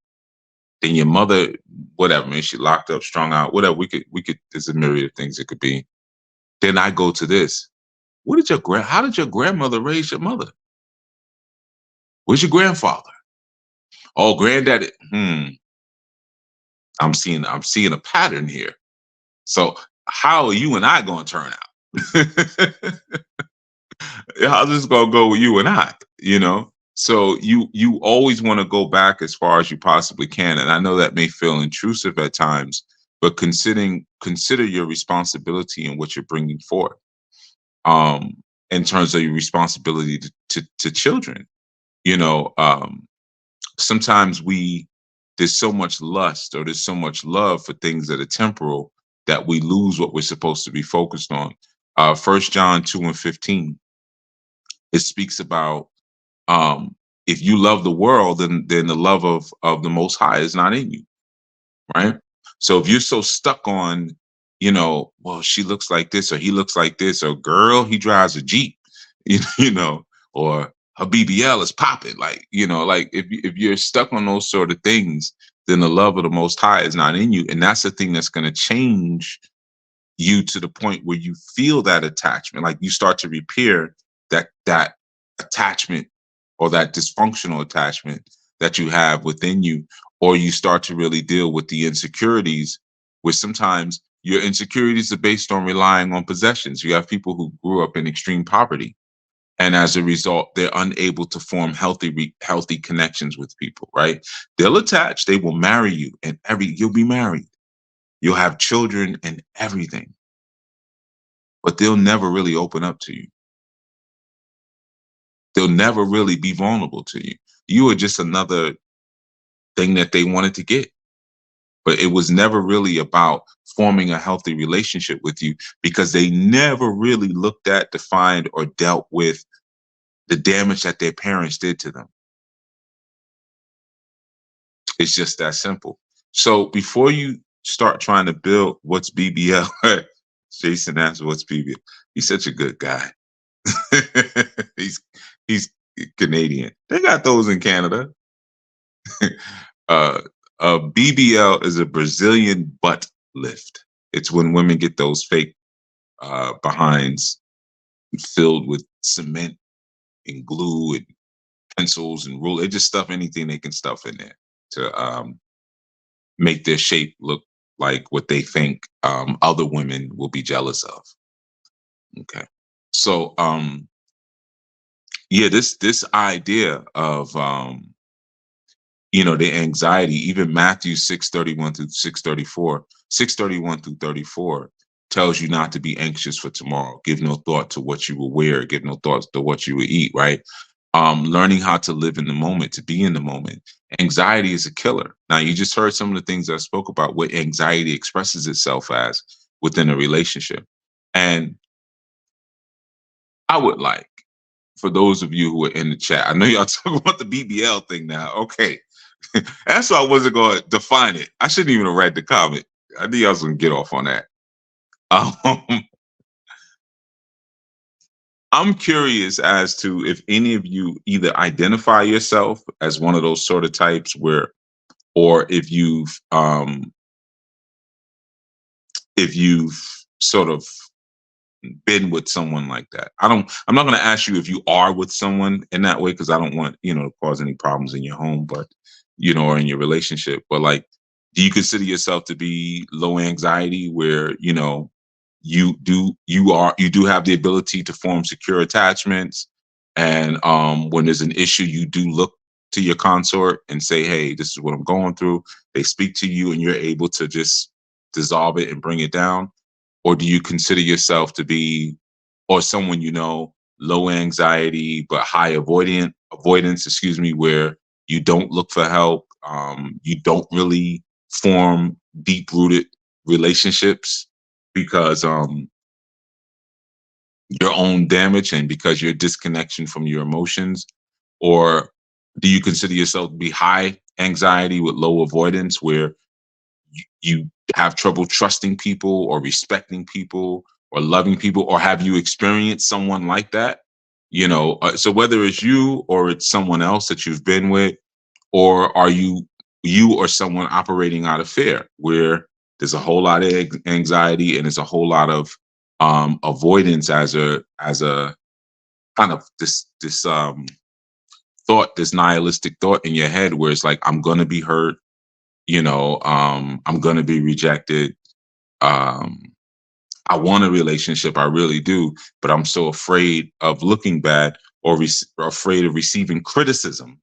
Speaker 1: Then your mother, whatever, man, she locked up, strung out, whatever. We could. There's a myriad of things it could be. Then I go to this. How did your grandmother raise your mother? Where's your grandfather? Oh, granddaddy. I'm seeing a pattern here. So how are you and I going to turn out? How's this going to go with you and I? So you always want to go back as far as you possibly can, and I know that may feel intrusive at times, but consider your responsibility and what you're bringing forth. Um, in terms of your responsibility to children, you know, um, sometimes there's so much lust or there's so much love for things that are temporal that we lose what we're supposed to be focused on. 1 John 2:15, it speaks about, um, if you love the world, then the love of the Most High is not in you, right? So if you're so stuck on, well, she looks like this or he looks like this, or girl, he drives a Jeep, you know, or her BBL is popping, like if you're stuck on those sort of things, then the love of the Most High is not in you, and that's the thing that's going to change you to the point where you feel that attachment, like you start to repair that attachment or that dysfunctional attachment that you have within you, or you start to really deal with the insecurities, where sometimes your insecurities are based on relying on possessions. You have people who grew up in extreme poverty, and as a result, they're unable to form healthy connections with people. Right? They'll attach. They will marry you, and you'll be married. You'll have children and everything, but they'll never really open up to you. They'll never really be vulnerable to you. You are just another thing that they wanted to get. But it was never really about forming a healthy relationship with you, because they never really looked at, defined, or dealt with the damage that their parents did to them. It's just that simple. So before you start trying to build what's BBL, Jason asked what's BBL. He's such a good guy. he's he's Canadian. They got those in Canada. uh, BBL is a Brazilian butt lift. It's when women get those fake behinds filled with cement and glue and pencils and rule. They just stuff anything they can stuff in there to make their shape look like what they think other women will be jealous of. Okay, so yeah, this idea of the anxiety, even Matthew 6:31 through 6:31 through 34 tells you not to be anxious for tomorrow. Give no thought to what you will wear, give no thoughts to what you will eat, right? Learning how to live in the moment, to be in the moment. Anxiety is a killer. Now, you just heard some of the things I spoke about, what anxiety expresses itself as within a relationship. And I would like, for those of you who are in the chat, I know y'all talking about the BBL thing now. Okay. That's why I wasn't going to define it. I shouldn't even have read the comment. I knew I was going to get off on that. Um, I'm curious as to if any of you either identify yourself as one of those sort of types or if you've sort of been with someone like that. I'm not going to ask you if you are with someone in that way, because I don't want, to cause any problems in your home, but, or in your relationship. But like, do you consider yourself to be low anxiety where, you do have the ability to form secure attachments, and when there's an issue, you do look to your consort and say, hey, this is what I'm going through. They speak to you and you're able to just dissolve it and bring it down. Or do you consider yourself to be, or someone low anxiety but high avoidance, excuse me, where you don't look for help, you don't really form deep rooted relationships because your own damage and because your disconnection from your emotions? Or do you consider yourself to be high anxiety with low avoidance, where you have trouble trusting people or respecting people or loving people? Or have you experienced someone like that? So whether it's you or it's someone else that you've been with, or are you or someone operating out of fear, where there's a whole lot of anxiety and there's a whole lot of avoidance as a kind of this thought, this nihilistic thought in your head, where it's like, I'm gonna be hurt, I'm gonna be rejected. um I want a relationship, I really do, but I'm so afraid of looking bad, or afraid of receiving criticism.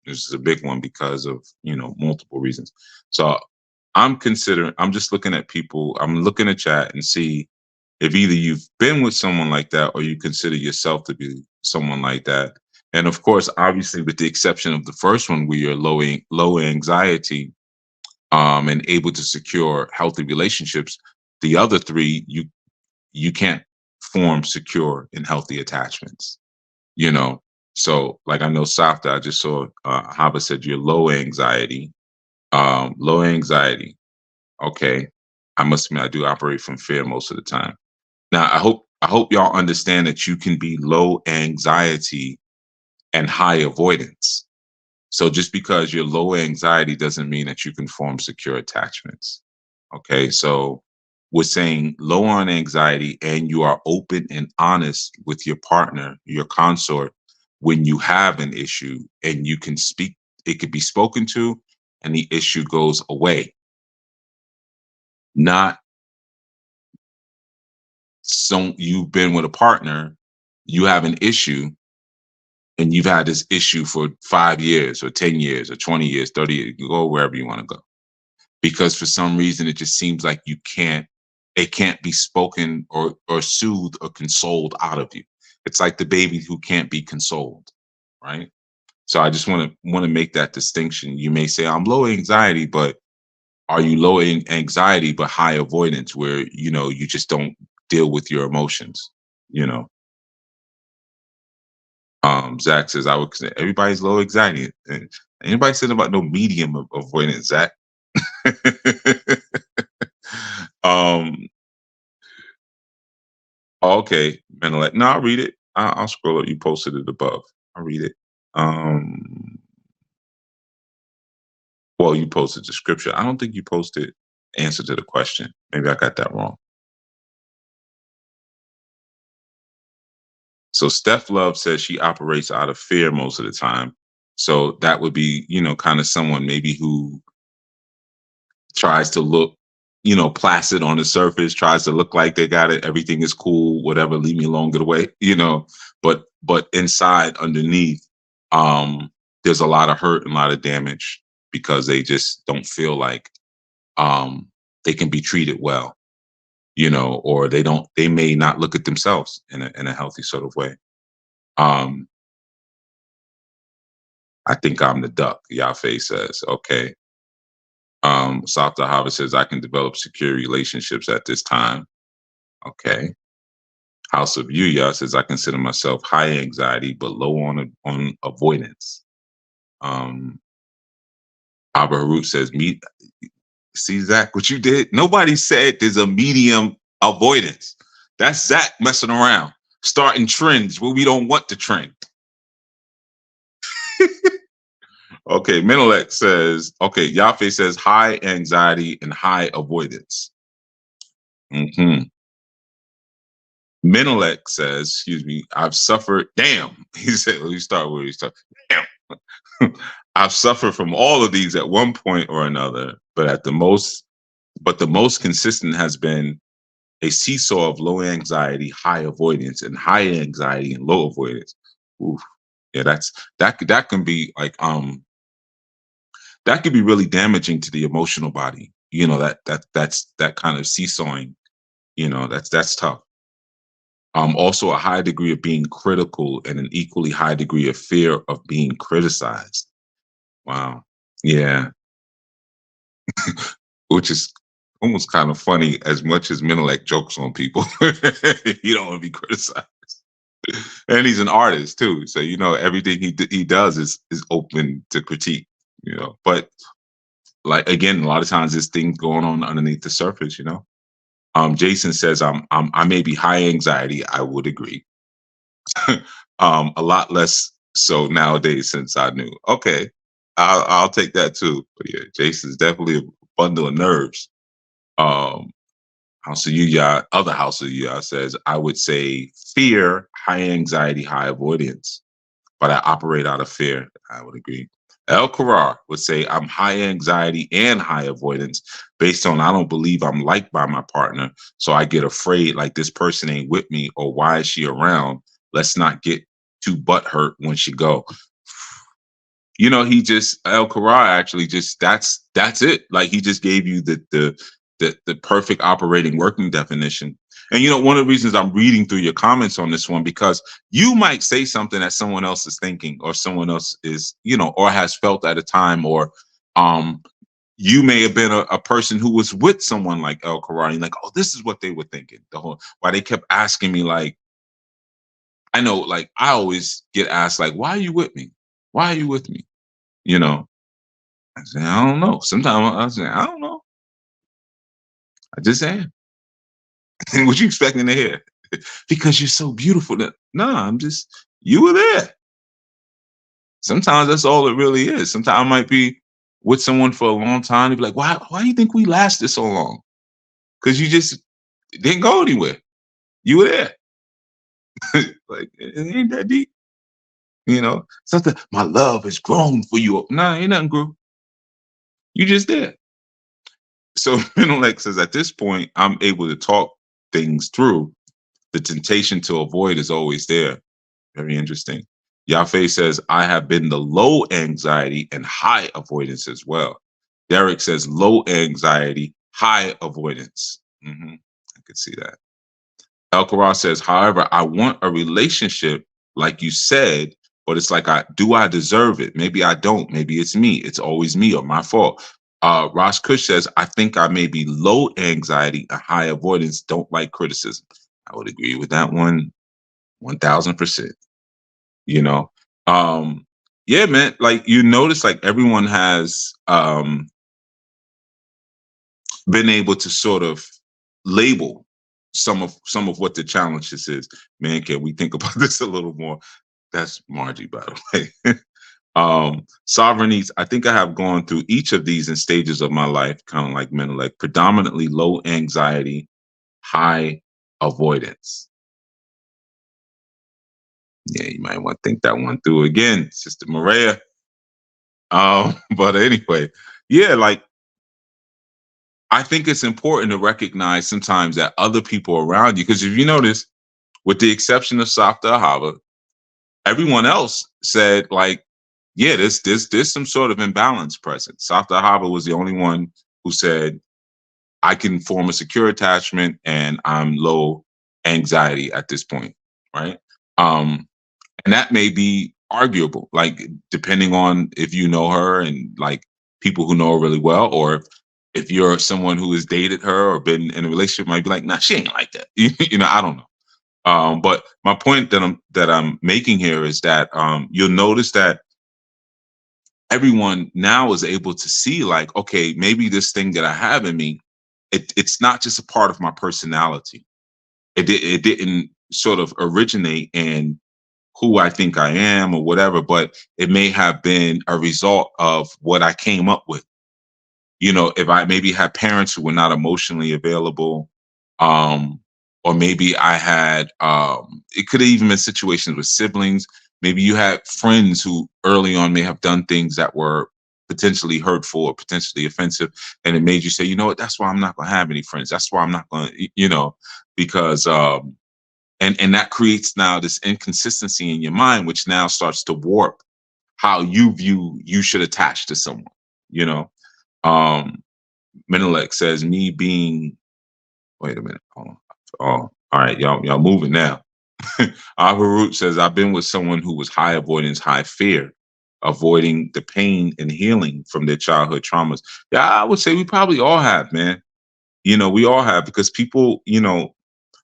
Speaker 1: This is a big one because of multiple reasons. So I'm just looking at people. I'm looking at chat and see if either you've been with someone like that or you consider yourself to be someone like that. And of course, obviously, with the exception of the first one, where you're low anxiety, and able to secure healthy relationships, the other three, you can't form secure and healthy attachments. You know, so like, I know Safta, I just saw Hava said you're low anxiety. Low anxiety. Okay, I must admit I do operate from fear most of the time. Now, I hope y'all understand that you can be low anxiety and high avoidance. So just because you're low anxiety doesn't mean that you can form secure attachments. Okay, so we're saying low on anxiety and you are open and honest with your partner, your consort, when you have an issue, and you can speak, it could be spoken to, and the issue goes away. Not so you've been with a partner, you have an issue, and you've had this issue for 5 years or 10 years or 20 years, 30 years, you go wherever you want to go. Because for some reason it just seems like it can't be spoken or soothed or consoled out of you. It's like the baby who can't be consoled, right? So I just want to make that distinction. You may say I'm low anxiety, but are you low in anxiety but high avoidance, where you just don't deal with your emotions? You know, Zach says I would say everybody's low anxiety. And anybody said about no medium of avoidance, Zach? um okay, Menelec. No, I'll read it. I'll scroll up. You posted it above. I'll read it. Um well, you posted the scripture. I don't think you posted answer to the question. Maybe I got that wrong. So Steph Love says she operates out of fear most of the time. So that would be, kind of someone maybe who tries to look, placid on the surface, tries to look like they got it, everything is cool, whatever, leave me alone, get away, but inside, underneath, there's a lot of hurt and a lot of damage, because they just don't feel like um they can be treated well, or they may not look at themselves in a healthy sort of way. Um, I think I'm the duck, Yafe says. Okay. South Hava says I can develop secure relationships at this time. Okay. House of Yuya says I consider myself high anxiety but low on avoidance. Abba Harut says, "Me, see Zach, what you did? Nobody said there's a medium avoidance. That's Zach messing around, starting trends where we don't want the trend." Okay, Menelec says, okay, Yafe says high anxiety and high avoidance. Hmm. Menelec says, excuse me, I've suffered. Damn. He said, well, you start where you start. Damn. I've suffered from all of these at one point or another, but the most consistent has been a seesaw of low anxiety, high avoidance, and high anxiety and low avoidance. Oof. Yeah, that can be like that could be really damaging to the emotional body. That kind of seesawing. That's tough. Also, a high degree of being critical and an equally high degree of fear of being criticized. Wow. Yeah, which is almost kind of funny as much as Menelek jokes on people. You don't want to be criticized. And he's an artist too. So, everything he does is open to critique, But like again, a lot of times there's things going on underneath the surface. Jason says I may be high anxiety. I would agree. A lot less so nowadays since I knew. Okay, I'll take that too. But yeah, Jason's definitely a bundle of nerves. Um, House of Yuya, other House of Yuya says I would say fear, high anxiety, high avoidance, but I operate out of fear. I would agree. El Karar would say I'm high anxiety and high avoidance based on I don't believe I'm liked by my partner. So I get afraid like this person ain't with me or why is she around? Let's not get too butthurt when she go. He just El Karar actually just that's it. Like he just gave you the perfect operating working definition. And one of the reasons I'm reading through your comments on this one, because you might say something that someone else is thinking or someone else is, or has felt at a time, or um you may have been a person who was with someone like El Karar, like, oh, this is what they were thinking. The whole why they kept asking me, like, I know, like I always get asked, like, why are you with me? Why are you with me? You know, I say, I don't know. Sometimes I say, I don't know. I just am. What you expecting to hear? Because you're so beautiful. No, I'm just, you were there. Sometimes that's all it really is. Sometimes I might be with someone for a long time. They be like, why do you think we lasted so long? Because you just didn't go anywhere. You were there. Like, it ain't that deep. Something, my love has grown for you. No, ain't nothing grew. You just there. So Menelek says, at this point, I'm able to talk things through. The temptation to avoid is always there. Very interesting. Yafe says, I have been the low anxiety and high avoidance as well. Derek says, low anxiety, high avoidance. I could see that. Elkarar says, however, I want a relationship, like you said, but it's like, do I deserve it? Maybe I don't. Maybe it's me. It's always me or my fault. Ross Kush says, I think I may be low anxiety and high avoidance, don't like criticism. I would agree with that one 1000%. You know, yeah, man, like you notice, like everyone has been able to sort of label some of what the challenges is. Man, can we think about this a little more? That's Margie, by the way. Sovereignties, I think I have gone through each of these in stages of my life, kind of like Menelek, predominantly low anxiety, high avoidance. Yeah, you might want to think that one through again, Sister Maria. But anyway, yeah, like I think it's important to recognize sometimes that other people around you, because if you notice, with the exception of Safta Hava, everyone else said, like, yeah, there's some sort of imbalance present. Safta Hava was the only one who said, I can form a secure attachment and I'm low anxiety at this point, right? And that may be arguable, like depending on if you know her and like people who know her really well, or if you're someone who has dated her or been in a relationship, might be like, nah, she ain't like that. I don't know. But my point that I'm making here is that you'll notice that everyone now is able to see, like, okay, maybe this thing that I have in me, it's not just a part of my personality. It didn't sort of originate in who I think I am or whatever, but it may have been a result of what I came up with. If I maybe had parents who were not emotionally available, um, or maybe I had, it could have even been situations with siblings. Maybe you had friends who early on may have done things that were potentially hurtful or potentially offensive, and it made you say, you know what, that's why I'm not going to have any friends. That's why I'm not going to, because and that creates now this inconsistency in your mind, which now starts to warp how you should attach to someone. You know, um, Menelek says, me being. Wait a minute. Hold on. Oh, all right, y'all moving now. Aharut says, I've been with someone who was high avoidance, high fear, avoiding the pain and healing from their childhood traumas. Yeah, I would say we probably all have, man. We all have, because people,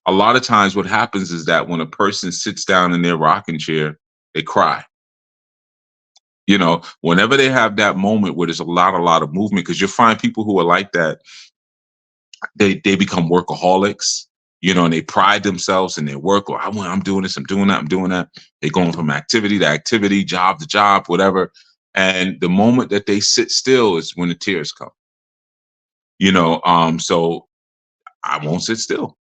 Speaker 1: a lot of times what happens is that when a person sits down in their rocking chair, they cry. Whenever they have that moment where there's a lot of movement, because you'll find people who are like that, they become workaholics, and they pride themselves in their work. Or I'm doing this, I'm doing that, I'm doing that. They're going from activity to activity, job to job, whatever. And the moment that they sit still is when the tears come. So I won't sit still.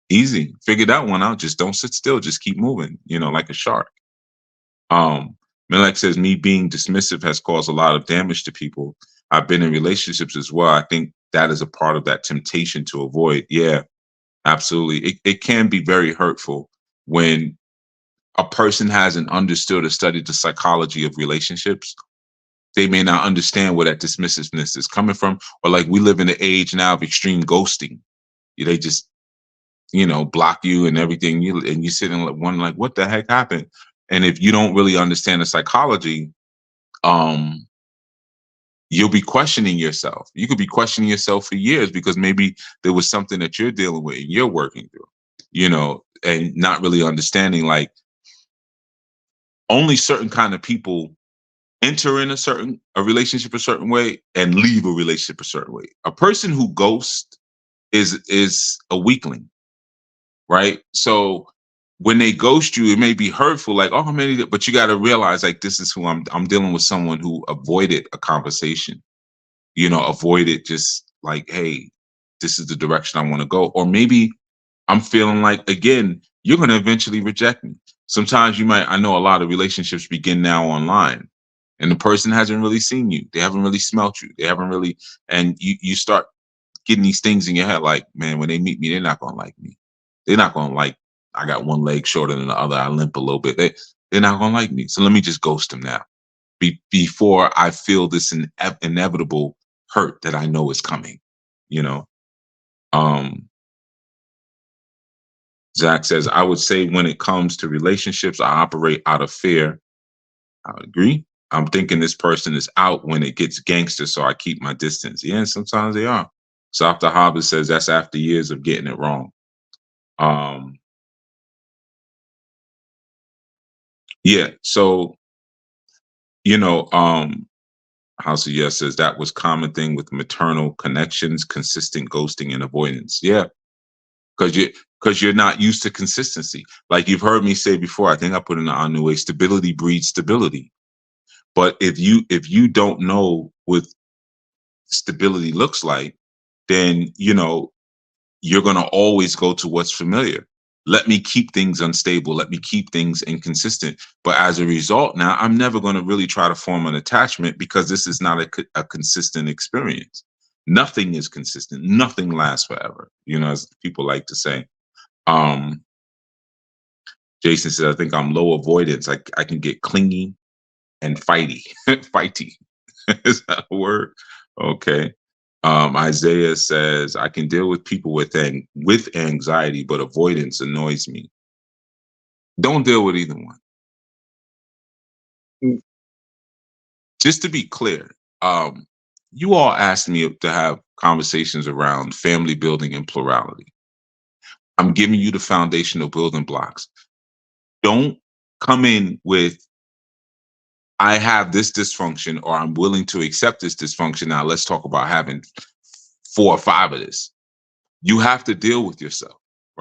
Speaker 1: Easy. Figure that one out. Just don't sit still. Just keep moving, like a shark. Milek says, me being dismissive has caused a lot of damage to people. I've been in relationships as well. I think that is a part of that temptation to avoid. Yeah, absolutely. It can be very hurtful when a person hasn't understood or studied the psychology of relationships. They may not understand where that dismissiveness is coming from. Or like, we live in the age now of extreme ghosting. They just, block you and everything. And you sit and wonder, like, what the heck happened? And if you don't really understand the psychology, you'll be questioning yourself. You could be questioning yourself for years, because maybe there was something that you're dealing with and you're working through, and not really understanding, like, only certain kind of people enter in a relationship a certain way and leave a relationship a certain way. A person who ghosts is a weakling, right? So when they ghost you, it may be hurtful, like, oh, many, but you got to realize, like, this is who I'm dealing with, someone who avoided a conversation, avoided just like, hey, this is the direction I want to go. Or maybe I'm feeling like, again, you're going to eventually reject me. Sometimes I know a lot of relationships begin now online, and the person hasn't really seen you. They haven't really smelt you. They haven't really, and you start getting these things in your head, like, man, when they meet me, they're not going to like me. They're not going to like, I got one leg shorter than the other. I limp a little bit. They're not going to like me. So let me just ghost them now, before I feel this inevitable hurt that I know is coming, you know? Um, Zach says, I would say when it comes to relationships, I operate out of fear. I would agree. I'm thinking this person is out when it gets gangster, so I keep my distance. Yeah, sometimes they are. So after Hobbit says that's after years of getting it wrong. Um, yeah, so, you know, House of Yes says that was common thing with maternal connections, consistent ghosting and avoidance. Yeah, because you're not used to consistency. Like you've heard me say before, I think I put in the Anu way, stability breeds stability. But if you don't know what stability looks like, then you're gonna always go to what's familiar. Let me keep things unstable. Let me keep things inconsistent. But as a result, now I'm never going to really try to form an attachment, because this is not a consistent experience. Nothing is consistent. Nothing lasts forever. As people like to say. Um, Jason said, I think I'm low avoidance. I can get clingy and fighty. Fighty. Is that a word? Okay. Isaiah says, I can deal with people with anxiety, but avoidance annoys me. Don't deal with either one. Mm. Just to be clear, you all asked me to have conversations around family building and plurality. I'm giving you the foundational building blocks. Don't come in with, I have this dysfunction, or I'm willing to accept this dysfunction. Now let's talk about having 4 or 5 of this. You have to deal with yourself,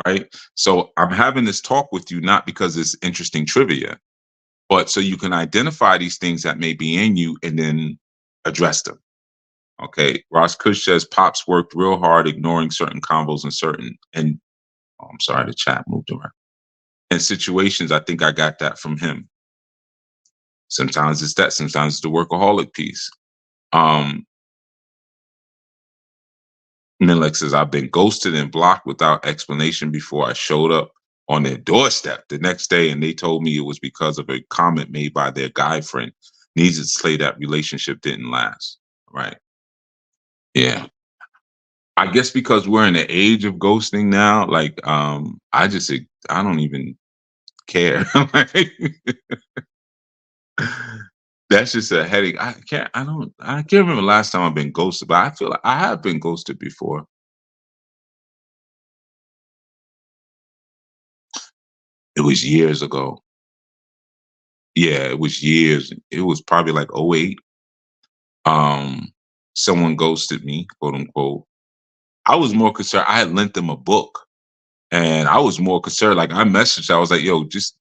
Speaker 1: right? So I'm having this talk with you, not because it's interesting trivia, but so you can identify these things that may be in you and then address them. Okay. Ross Kush says, Pops worked real hard ignoring certain combos and oh, I'm sorry, the chat moved around. And situations, I think I got that from him. Sometimes it's that. Sometimes it's the workaholic piece. Um, Milek says, I've been ghosted and blocked without explanation before I showed up on their doorstep the next day, and they told me it was because of a comment made by their guy friend. Needs to say that relationship didn't last. Right. Yeah. I guess because we're in the age of ghosting now, like I don't even care. Like, that's just a headache. I can't remember the last time I've been ghosted, but I feel like I have been ghosted before. It was years ago. Yeah, it was years. It was probably like '08. Um, Someone ghosted me, quote unquote. I was more concerned. I had lent them a book, and I was more concerned. Like I messaged, I was like, "Yo, just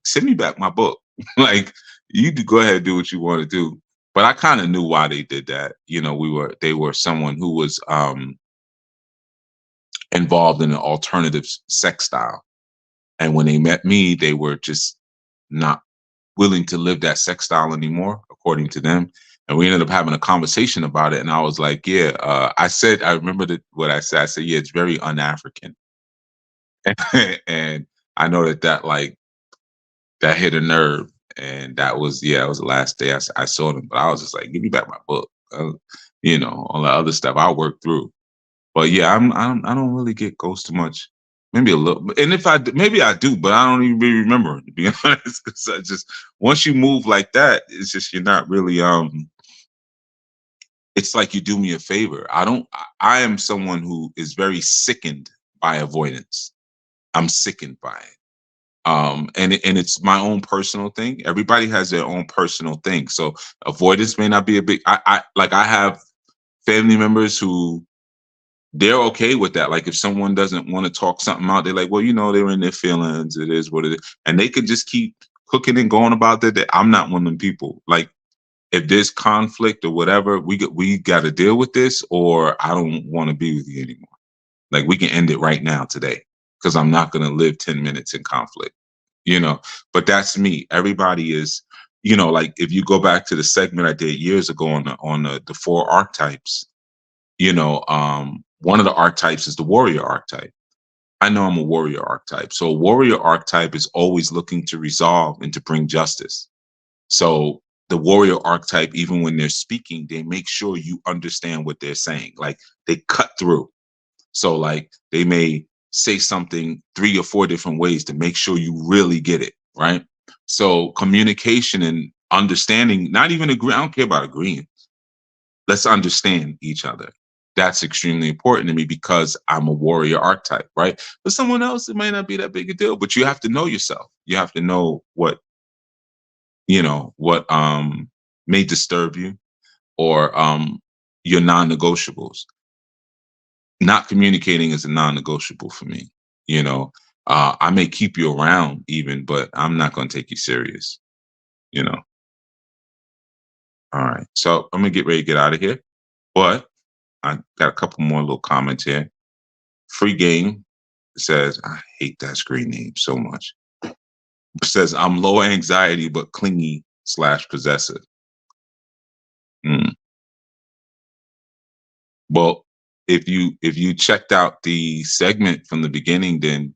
Speaker 1: send me back my book." Like you go ahead and do what you want to do. But I kind of knew why they did that. They were someone who was involved in an alternative sex style, and when they met me, they were just not willing to live that sex style anymore, according to them. And we ended up having a conversation about it. And I was like, yeah, I remember what I said. I said, yeah, it's very un-African. And I know that hit a nerve. And that was the last day I saw them. But I was just like, give me back my book. All the other stuff I'll work through. But yeah, I don't really get ghosted much. Maybe a little, and if maybe I do, but I don't even really remember, to be honest. Because I just once you move like that, it's just you're not really. It's like you do me a favor. I don't. I am someone who is very sickened by avoidance. I'm sickened by it. And it's my own personal thing. Everybody has their own personal thing. So avoidance may not be a big. I have family members who they're okay with that. Like if someone doesn't want to talk something out, they're like, well, they were in their feelings. It is what it is, and they could just keep cooking and going about that. I'm not one of them people. Like if there's conflict or whatever, we got to deal with this, or I don't want to be with you anymore. Like we can end it right now today because I'm not going to live 10 minutes in conflict. You know, but that's me. Everybody is. Like if you go back to the segment I did years ago on the four archetypes, one of the archetypes is the warrior archetype. I know I'm a warrior archetype. So a warrior archetype is always looking to resolve and to bring justice. So the warrior archetype, even when they're speaking, they make sure you understand what they're saying. Like they cut through. So like they may say something three or four different ways to make sure you really get it. Right. So communication and understanding, not even agree. I don't care about agreeing. Let's understand each other. That's extremely important to me because I'm a warrior archetype, right? For someone else, it might not be that big a deal, but you have to know yourself. You have to know what may disturb you or your non-negotiables. Not communicating is a non-negotiable for me. I may keep you around even, but I'm not going to take you serious. You know. All right. So I'm gonna get ready to get out of here, but I got a couple more little comments here. Free game says, I hate that screen name so much. It says, I'm low anxiety but clingy / possessive. Mm. Well, if you checked out the segment from the beginning, then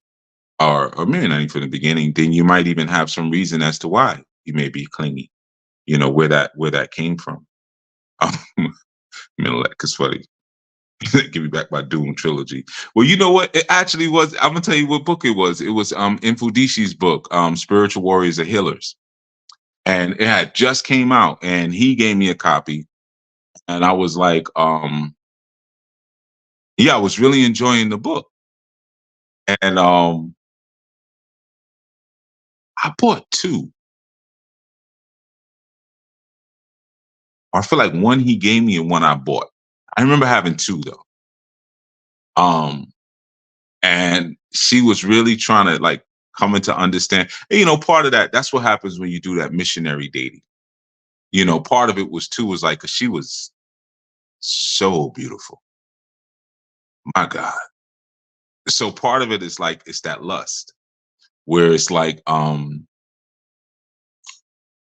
Speaker 1: or maybe not even from the beginning, then you might even have some reason as to why you may be clingy. Where that came from. Millet, is funny. Give me back my Doom trilogy. Well, you know what? It actually was. I'm gonna tell you what book it was. It was Infudishi's book, Spiritual Warriors and Healers, and it had just came out, and he gave me a copy, and I was like, yeah, I was really enjoying the book, and I bought two. I feel like one he gave me and one I bought. I remember having two though. Um, and she was really trying to like coming to understand. And, part of that's what happens when you do that missionary dating. Part of it was too was like 'cause she was so beautiful. My God. So part of it is like it's that lust where it's like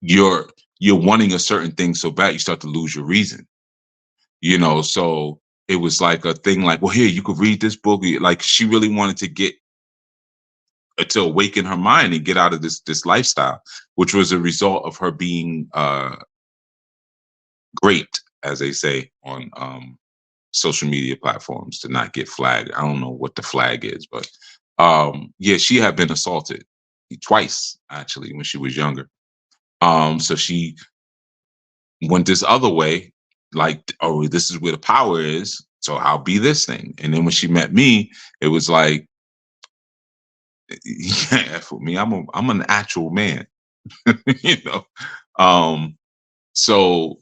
Speaker 1: you're you're wanting a certain thing so bad you start to lose your reason. So it was like a thing like, well, here, you could read this book. Like, she really wanted to get to awaken her mind and get out of this lifestyle, which was a result of her being great, as they say on social media platforms, to not get flagged. I don't know what the flag is, but yeah, she had been assaulted twice actually when she was younger. So she went this other way, like, oh, this is where the power is, so I'll be this thing. And then when she met me, it was like, yeah, for me, I'm an actual man, you know. Um, so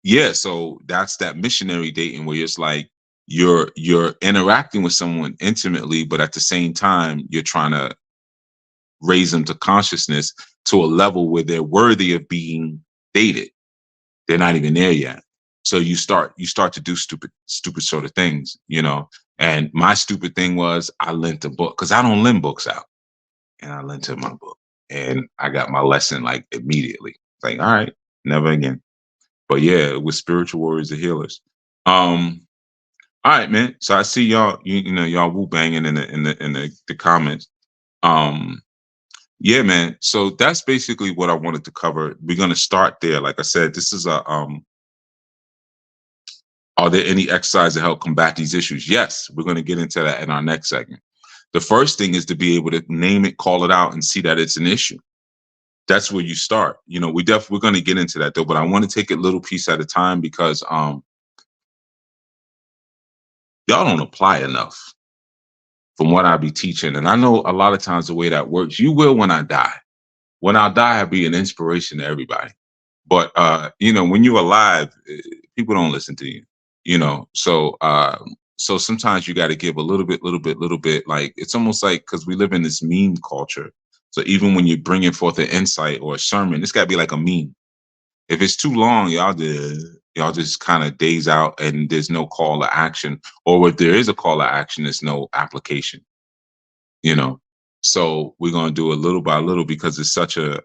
Speaker 1: yeah, so that's that missionary dating where it's like you're interacting with someone intimately, but at the same time, you're trying to raise them to consciousness to a level where they're worthy of being dated. They're not even there yet. So you start to do stupid sort of things. And my stupid thing was I lent a book because I don't lend books out, and I lent her my book, and I got my lesson like immediately. It's like, all right, never again. But yeah, with spiritual warriors and healers. Um, all right, man. So I see y'all, y'all woo banging in the comments. Um, yeah, man. So that's basically what I wanted to cover. We're gonna start there. Like I said, this is a are there any exercises to help combat these issues? Yes, we're gonna get into that in our next segment. The first thing is to be able to name it, call it out, and see that it's an issue. That's where you start. We're going to get into that though, but I want to take it little piece at a time because y'all don't apply enough from what I be teaching. And I know a lot of times the way that works, you will when I die. When I die, I'll be an inspiration to everybody. But when you're alive, people don't listen to you. So sometimes you got to give a little bit. Like, it's almost like, because we live in this meme culture. So even when you're bringing forth an insight or a sermon, it's got to be like a meme. If it's too long, y'all just kind of daze out, and there's no call to action. Or if there is a call to action, there's no application. You know. So we're gonna do it little by little because it's such an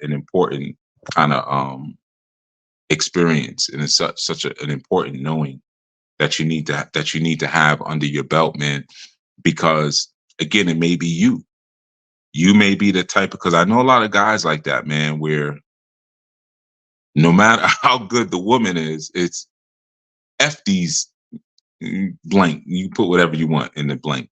Speaker 1: important kind of experience, and it's an important knowing that you need to have under your belt, man. Because again, it may be you. You may be the type, because I know a lot of guys like that, man, where no matter how good the woman is, it's F these blank. You put whatever you want in the blank.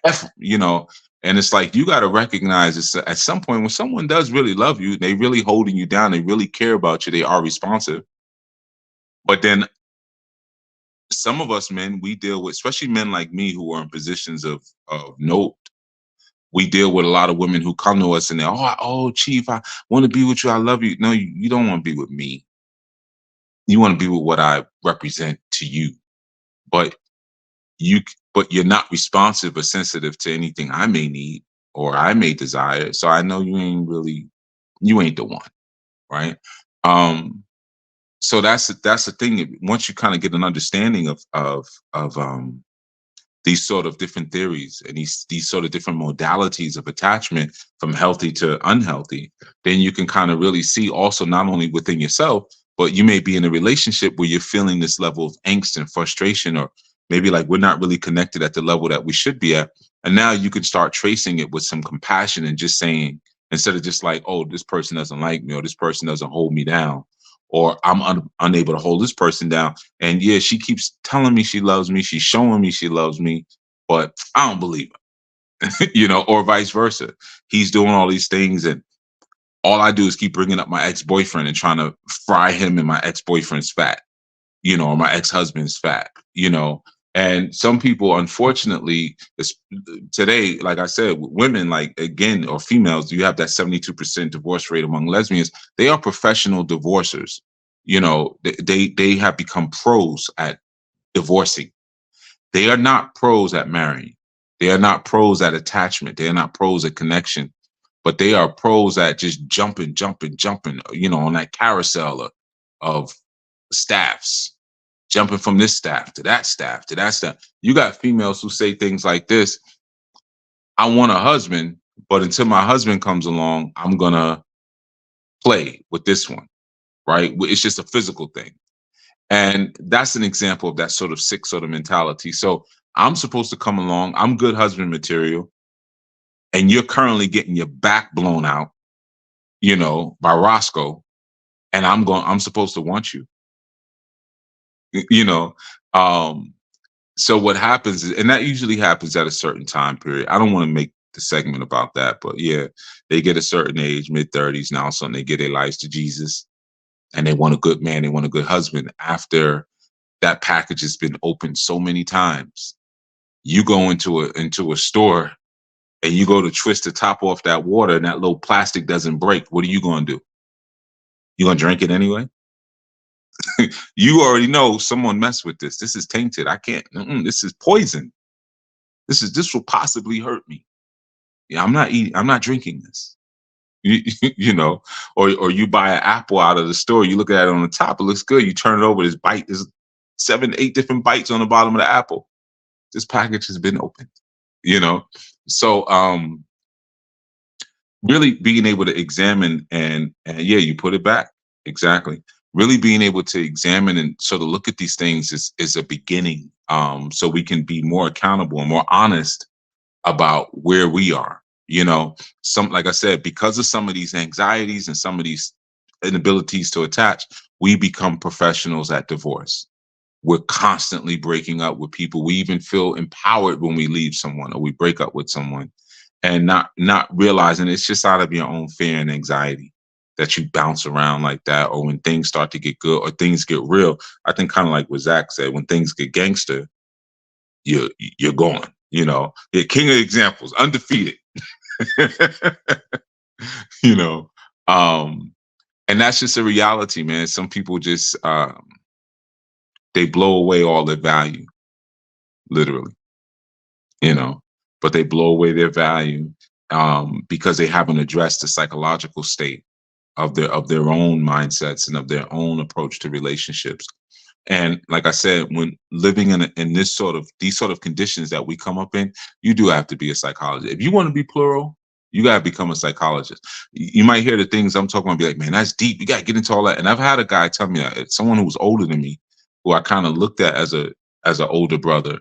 Speaker 1: And it's like, you got to recognize this at some point when someone does really love you, they really holding you down, they really care about you, they are responsive. But then some of us men, we deal with, especially men like me who are in positions of note, we deal with a lot of women who come to us and they're, oh, chief, I want to be with you, I love you. No, you don't want to be with me. You want to be with what I represent to you. But you but you're not responsive or sensitive to anything I may need or I may desire. So I know you ain't the one, right? Um, so that's the thing. Once you kind of get an understanding of these sort of different theories and these sort of different modalities of attachment, from healthy to unhealthy, then you can kind of really see also, not only within yourself, but you may be in a relationship where you're feeling this level of angst and frustration, or maybe like we're not really connected at the level that we should be at. And now you can start tracing it with some compassion and just saying, instead of just like, oh, this person doesn't like me, or this person doesn't hold me down, or I'm unable to hold this person down. And yeah, she keeps telling me she loves me. She's showing me she loves me, but I don't believe her, or vice versa. He's doing all these things, and all I do is keep bringing up my ex-boyfriend and trying to fry him in my ex-boyfriend's fat, or my ex-husband's fat, And some people, unfortunately, today, like I said, women, like, again, or females, you have that 72% divorce rate among lesbians. They are professional divorcers. They have become pros at divorcing. They are not pros at marrying. They are not pros at attachment. They are not pros at connection, but they are pros at just jumping, on that carousel of staffs, jumping from this staff to that staff to that staff. You got females who say things like this: I want a husband, but until my husband comes along, I'm gonna play with this one, right? It's just a physical thing. And that's an example of that sort of sick sort of mentality. So I'm supposed to come along, I'm good husband material, and you're currently getting your back blown out, by Roscoe, and I'm supposed to want you, you know. Um, so what happens is, and that usually happens at a certain time period. I don't want to make the segment about that, but yeah, they get a certain age, mid-30s now, so they give their lives to Jesus and they want a good man, they want a good husband after that package has been opened so many times. You go into a store and you go to twist the top off that water and that little plastic doesn't break. What are you going to do? You going to drink it anyway? You already know someone messed with this. This is tainted. I can't. This is poison. This will possibly hurt me. Yeah, I'm not eating. I'm not drinking this. You, you know, or you buy an apple out of the store. You look at it on the top. It looks good. You turn it over. This bite. There's 7, 8 different bites on the bottom of the apple. This package has been opened. You know, so really being able to examine and yeah, you put it back exactly. Really being able to examine and sort of look at these things is a beginning, so we can be more accountable and more honest about where we are. Some, like I said, because of some of these anxieties and some of these inabilities to attach, we become professionals at divorce. We're constantly breaking up with people. We even feel empowered when we leave someone or we break up with someone, and not realizing it's just out of your own fear and anxiety that you bounce around like that. Or when things start to get good or things get real, I think kind of like what Zach said, when things get gangster, you're gone. The king of examples, undefeated. you know, um, and that's just a reality, man. Some people just they blow away all their value, literally, you know, but they blow away their value because they haven't addressed the psychological state of their own mindsets and of their own approach to relationships. And like I said, when living in these sort of conditions that we come up in, you do have to be a psychologist. If you want to be plural, you gotta become a psychologist. You might hear the things I'm talking about, and be like, man, that's deep. You gotta get into all that. And I've had a guy tell me that, someone who was older than me, who I kind of looked at as an older brother.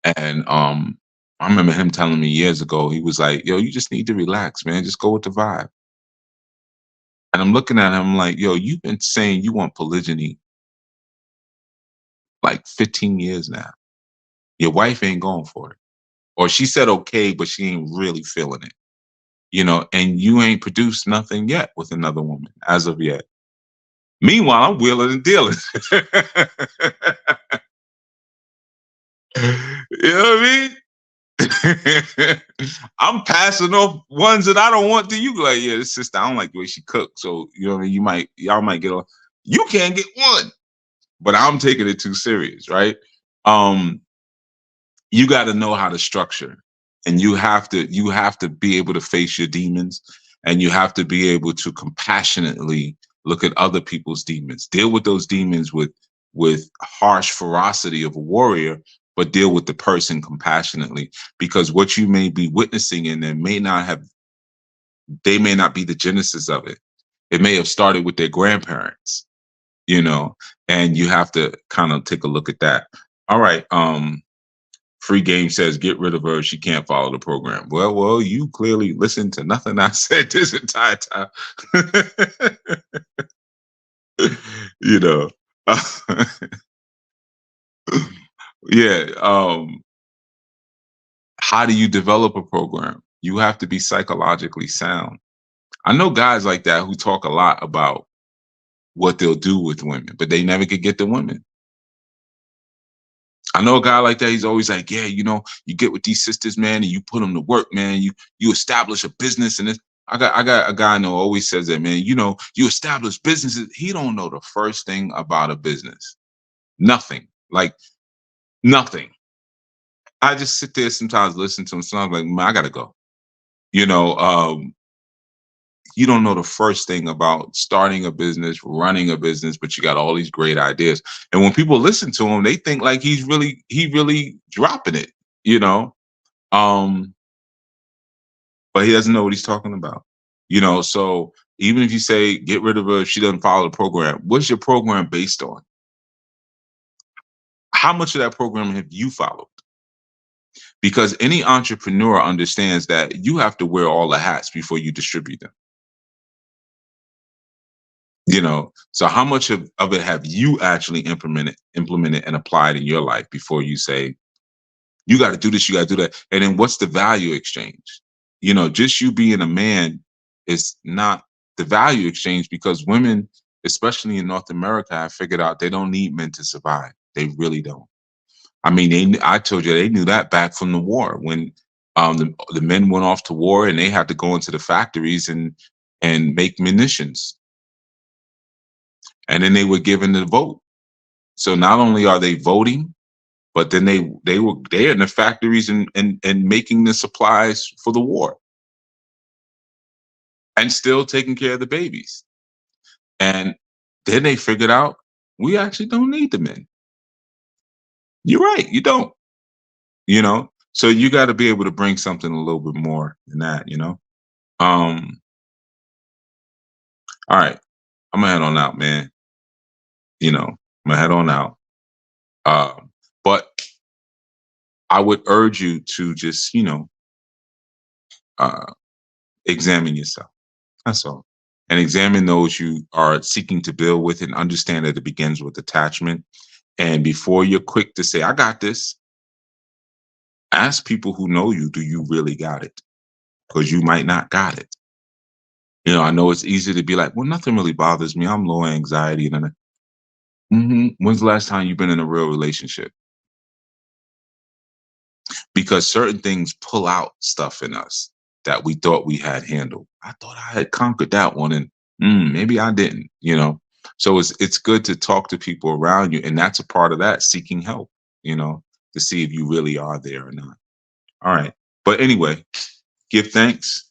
Speaker 1: And I remember him telling me years ago, he was like, yo, you just need to relax, man. Just go with the vibe. And I'm looking at him like, yo, you've been saying you want polygyny like 15 years now. Your wife ain't going for it. Or she said okay, but she ain't really feeling it. And you ain't produced nothing yet with another woman as of yet. Meanwhile, I'm wheeling and dealing. You know what I mean? I'm passing off ones that I don't want to you. Like, yeah, this sister, I don't like the way she cooks. So, you know what I mean? Y'all might get on. You can't get one, but I'm taking it too serious, right? Um, you got to know how to structure, and you have to be able to face your demons, and you have to be able to compassionately look at other people's demons, deal with those demons with harsh ferocity of a warrior, but deal with the person compassionately, because what you may be witnessing in them they may not be the genesis of it. It may have started with their grandparents, you know, and you have to kind of take a look at that. All right. Free game says, get rid of her. She can't follow the program. Well, you clearly listened to nothing I said this entire time. you know. yeah. How do you develop a program? You have to be psychologically sound. I know guys like that who talk a lot about what they'll do with women, but they never could get the women. I know a guy like that. He's always like, yeah, you get with these sisters, man, and you put them to work, man. You establish a business, and I got a guy I know always says that, man. You establish businesses. He don't know the first thing about a business. Nothing, like nothing. I just sit there sometimes, listen to him. So I'm like, man, I gotta go. You know, you don't know the first thing about starting a business, running a business, but you got all these great ideas. And when people listen to him, they think like he really dropping it, you know. Um, but he doesn't know what he's talking about. So Even if you say get rid of her if she doesn't follow the program, what's your program based on? How much of that program have you followed? Because any entrepreneur understands that you have to wear all the hats before you distribute them. So how much of it have you actually implemented and applied in your life before you say, you got to do this, you got to do that? And then what's the value exchange? Just you being a man is not the value exchange, because women, especially in North America, have figured out they don't need men to survive. They really don't. I mean, I told you they knew that back from the war when the men went off to war and they had to go into the factories and make munitions, and then they were given the vote. So not only are they voting, but then they were there in the factories and making the supplies for the war and still taking care of the babies. And then they figured out we actually don't need the men. You're right, you don't. So you got to be able to bring something a little bit more than that. All right, I'm gonna head on out, man. I'm gonna head on out. But I would urge you to just uh examine yourself. That's all. And examine those you are seeking to build with, and understand that it begins with attachment. And before you're quick to say, I got this, ask people who know you, do you really got it? Because you might not got it. I know it's easy to be like, well, nothing really bothers me. I'm low anxiety. When's the last time you've been in a real relationship? Because certain things pull out stuff in us that we thought we had handled. I thought I had conquered that one, and maybe I didn't. So it's good to talk to people around you, and that's a part of that, seeking help, to see if you really are there or not. All right. But anyway, give thanks.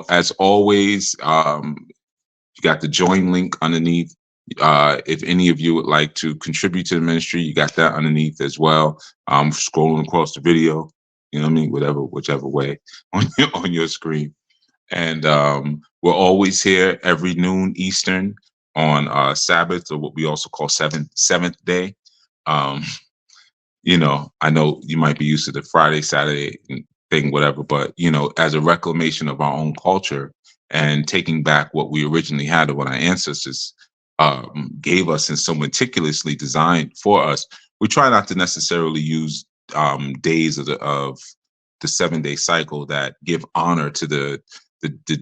Speaker 1: As always, you got the join link underneath. If any of you would like to contribute to the ministry, you got that underneath as well. Scrolling across the video, you know what I mean? Whichever way on your screen. And we're always here every noon Eastern on Sabbath, or what we also call seventh day. Um, I know you might be used to the Friday, Saturday thing, whatever, but as a reclamation of our own culture and taking back what we originally had, or what our ancestors gave us and so meticulously designed for us, we try not to necessarily use days of the 7-day cycle that give honor to the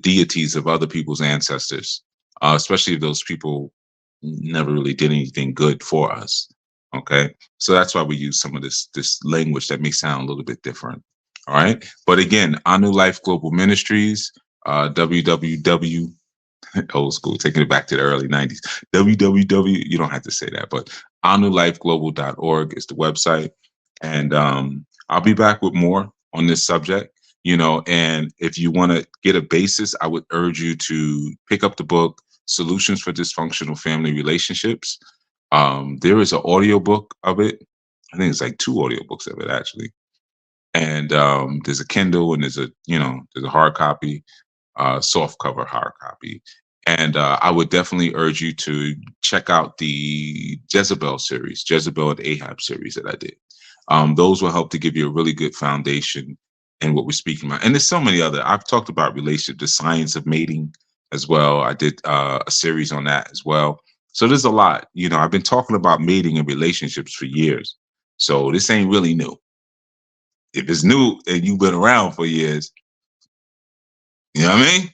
Speaker 1: deities of other people's ancestors, especially if those people never really did anything good for us. Okay, so that's why we use some of this language that may sound a little bit different. All right, but again, Anu Life Global Ministries, www, old school, taking it back to the early 90s. www, you don't have to say that, but anulifeglobal.org is the website. And I'll be back with more on this subject. And if you want to get a basis, I would urge you to pick up the book Solutions for Dysfunctional Family Relationships. There is an audiobook of it. I think it's like 2 audiobooks of it, actually. And there's a Kindle, and there's a hard copy, soft cover hard copy. And I would definitely urge you to check out the Jezebel and Ahab series that I did. Those will help to give you a really good foundation in what we're speaking about. And there's so many other. I've talked about relationship, the science of mating as well. I did a series on that as well. So there's a lot. I've been talking about mating and relationships for years. So this ain't really new. If it's new and you've been around for years, you know what I mean?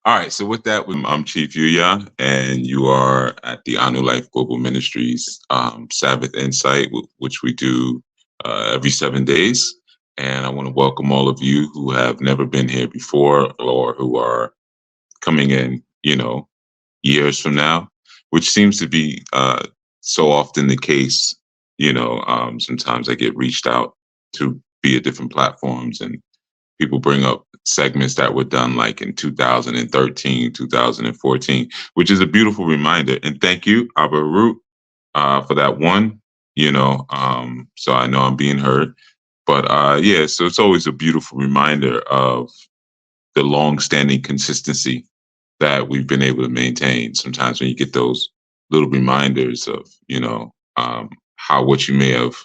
Speaker 1: All right. So with that, I'm Chief Yuya, and you are at the Anu Life Global Ministries Sabbath Insight, which we do every 7 days. And I want to welcome all of you who have never been here before, or who are coming in, years from now, which seems to be so often the case. Sometimes I get reached out to be at different platforms, and people bring up segments that were done like in 2013, 2014, which is a beautiful reminder. And thank you, Abba Root, for that one. So I know I'm being heard. But yeah, so it's always a beautiful reminder of the long-standing consistency that we've been able to maintain. Sometimes when you get those little reminders of, how what you may have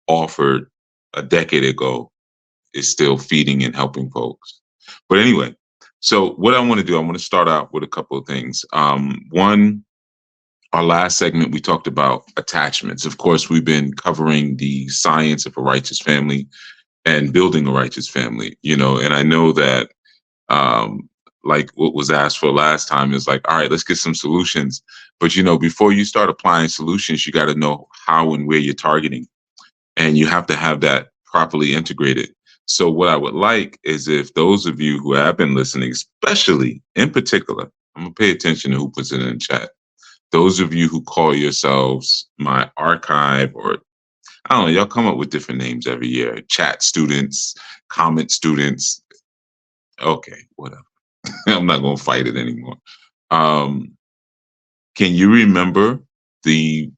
Speaker 1: offered a decade ago is still feeding and helping folks. But anyway, so what I want to do, I want to start out with a couple of things. One, our last segment, we talked about attachments. Of course, we've been covering the science of a righteous family and building a righteous family, and I know that, like what was asked for last time is like, all right, let's get some solutions. But, before you start applying solutions, you got to know how and where you're targeting, and you have to have that properly integrated. So what I would like is if those of you who have been listening, especially in particular, I'm going to pay attention to who puts it in the chat. Those of you who call yourselves my archive, or I don't know, y'all come up with different names every year. Chat students, comment students. Okay, whatever. I'm not going to fight it anymore. Can you remember the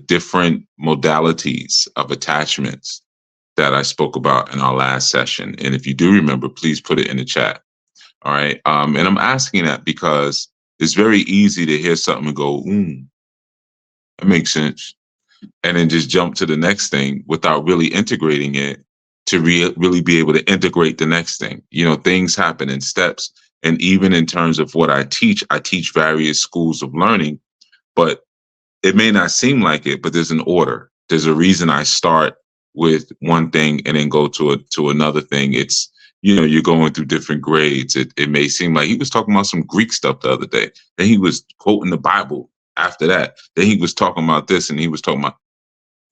Speaker 1: different modalities of attachments that I spoke about in our last session? And if you do remember, please put it in the chat. All right. And I'm asking that because it's very easy to hear something and go, that makes sense, and then just jump to the next thing without really integrating it to really be able to integrate the next thing. Things happen in steps. And even in terms of what I teach various schools of learning, but it may not seem like it, but there's an order. There's a reason I start with one thing and then go to another thing. It's, you're going through different grades. It may seem like he was talking about some Greek stuff the other day. Then he was quoting the Bible after that. Then he was talking about this and he was talking about,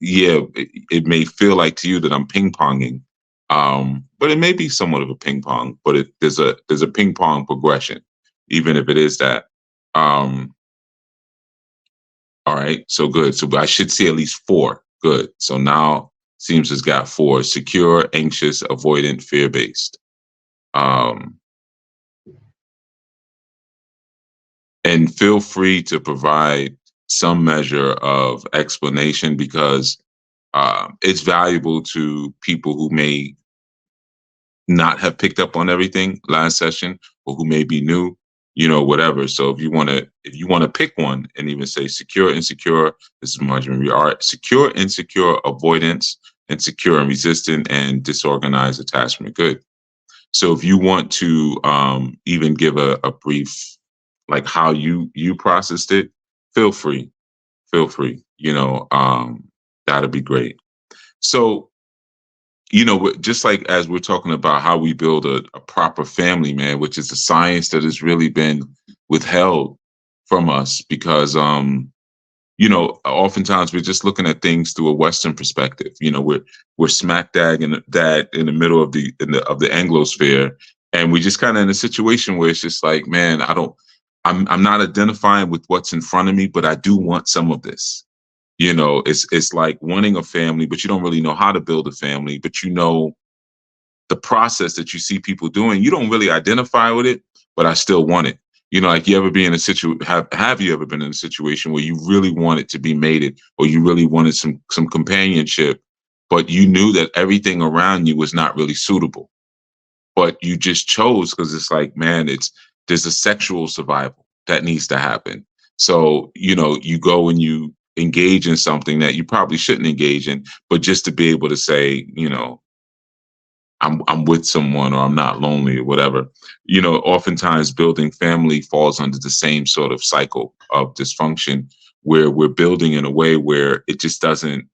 Speaker 1: it may feel like to you that I'm ping-ponging, but it may be somewhat of a ping-pong, but there's a ping-pong progression, even if it is that. All right, so good. So I should see at least 4. Good. So now Seems has got 4: secure, anxious, avoidant, fear-based. And feel free to provide some measure of explanation because it's valuable to people who may not have picked up on everything last session or who may be new, whatever. So if you want to pick one and even say secure, insecure, this is margin we are secure, insecure, avoidance, and secure and resistant, and disorganized attachment. Good. So if you want to even give a brief, like how you processed it, feel free. That'd be great. So, just like as we're talking about how we build a proper family, man, which is a science that has really been withheld from us because, oftentimes we're just looking at things through a Western perspective. We're smack dab in the middle of the Anglosphere, and we just kind of in a situation where it's just like, man, I'm not identifying with what's in front of me, but I do want some of this. It's like wanting a family, but you don't really know how to build a family, but the process that you see people doing, you don't really identify with it, but I still want it. Like you ever be in a have you ever been in a situation where you really wanted to be mated or you really wanted some companionship, but you knew that everything around you was not really suitable, but you just chose because it's like, man, there's a sexual survival that needs to happen. So, you go and you engage in something that you probably shouldn't engage in, but just to be able to say, I'm with someone or I'm not lonely or whatever. Oftentimes building family falls under the same sort of cycle of dysfunction where we're building in a way where it just doesn't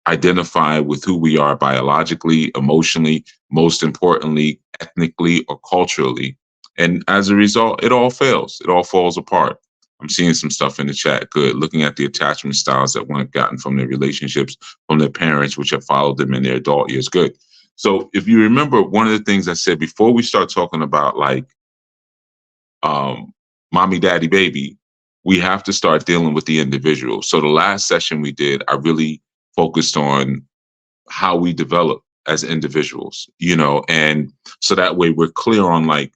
Speaker 1: identify with who we are biologically, emotionally, most importantly, ethnically or culturally. And as a result, it all fails. It all falls apart. I'm seeing some stuff in the chat. Good. Looking at the attachment styles that one have gotten from their relationships, from their parents, which have followed them in their adult years. Good. So if you remember, one of the things I said before we start talking about like mommy, daddy, baby, we have to start dealing with the individual. So the last session we did, I really focused on how we develop as individuals, and so that way we're clear on like,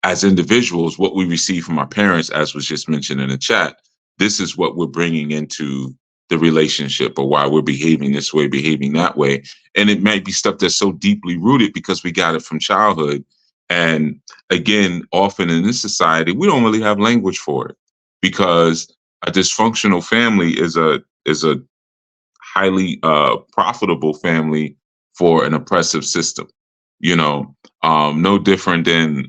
Speaker 1: as individuals, what we receive from our parents, as was just mentioned in the chat, this is what we're bringing into the relationship or why we're behaving this way, behaving that way. And it might be stuff that's so deeply rooted because we got it from childhood. And again, often in this society, we don't really have language for it because a dysfunctional family is a highly profitable family for an oppressive system. You know, no different than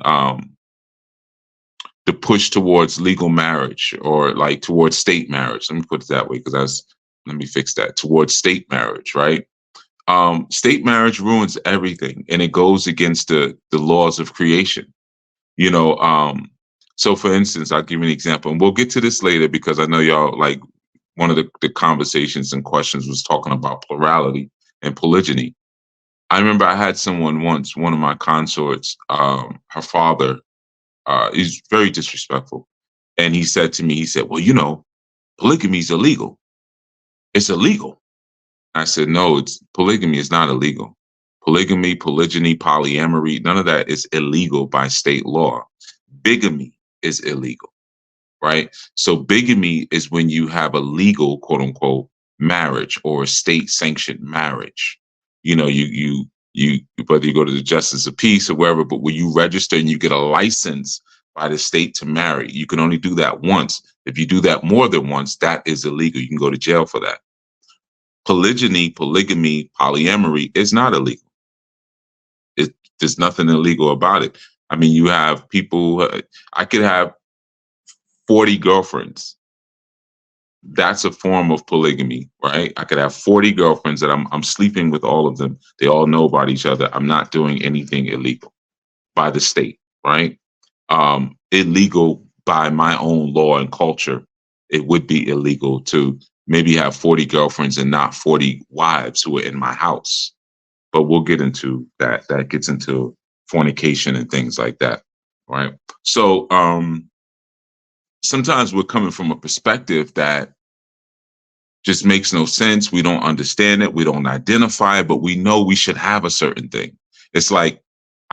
Speaker 1: the push towards legal marriage or like towards state marriage. Let me put it that way because that's let me fix that towards state marriage, right? State marriage ruins everything and it goes against the laws of creation. You know, so for instance, I'll give you an example, and we'll get to this later because I know y'all like one of the conversations and questions was talking about plurality and polygyny. I remember I had someone once, one of my consorts, her father, he's very disrespectful. And he said to me, he said, well, polygamy is illegal. It's illegal. I said, no, polygamy is not illegal. Polygamy, polygyny, polyamory, none of that is illegal by state law. Bigamy is illegal, right? So bigamy is when you have a legal, quote unquote, marriage or a state sanctioned marriage. You whether you go to the justice of peace or wherever, but when you register and you get a license by the state to marry, you can only do that once. If you do that more than once, that is illegal. You can go to jail for that. Polygyny, polygamy, polyamory is not illegal. There's nothing illegal about it. I mean, you have people, I could have 40 girlfriends. That's a form of polygamy, right? I could have 40 girlfriends that I'm sleeping with all of them. They all know about each other. I'm not doing anything illegal by the state, right? Illegal by my own law and culture. It would be illegal to maybe have 40 girlfriends and not 40 wives who are in my house. But we'll get into that. That gets into fornication and things like that, right? So sometimes we're coming from a perspective that just makes no sense. We don't understand it. We don't identify it, but we know we should have a certain thing. It's like,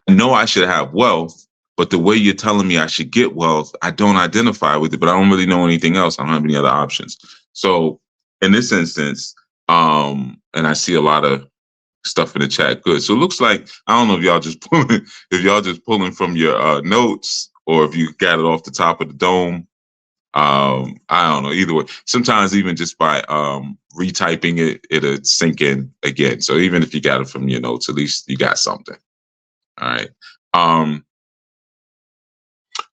Speaker 1: I know I should have wealth, but the way you're telling me I should get wealth, I don't identify with it, but I don't really know anything else. I don't have any other options. So in this instance, and I see a lot of stuff in the chat. Good. So it looks like, I don't know if y'all just pulling from your notes or if you got it off the top of the dome. I don't know. Either way, sometimes even just by retyping it, it'll sink in again. So even if you got it from your notes, at least you got something. All right.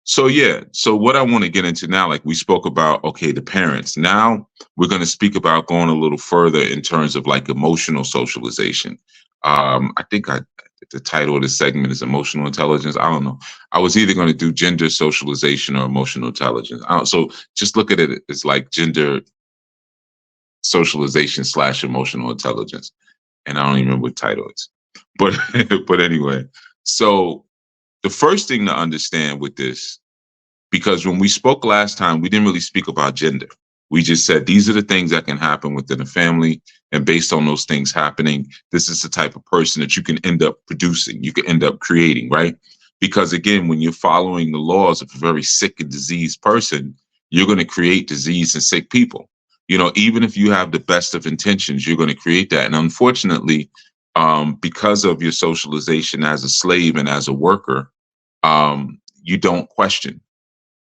Speaker 1: So yeah, so what I want to get into now, like we spoke about, okay, the parents. Now we're going to speak about going a little further in terms of like emotional socialization. I think the title of this segment is emotional intelligence. I don't know. I was either going to do gender socialization or emotional intelligence. So just look at it as like gender socialization / emotional intelligence. And I don't even remember what title it's, but anyway, so the first thing to understand with this, because when we spoke last time, we didn't really speak about gender. We just said these are the things that can happen within a family. And based on those things happening, this is the type of person that you can end up producing, you can end up creating, right? Because again, when you're following the laws of a very sick and diseased person, you're going to create disease and sick people. Even if you have the best of intentions, you're going to create that. And unfortunately, because of your socialization as a slave and as a worker, you don't question.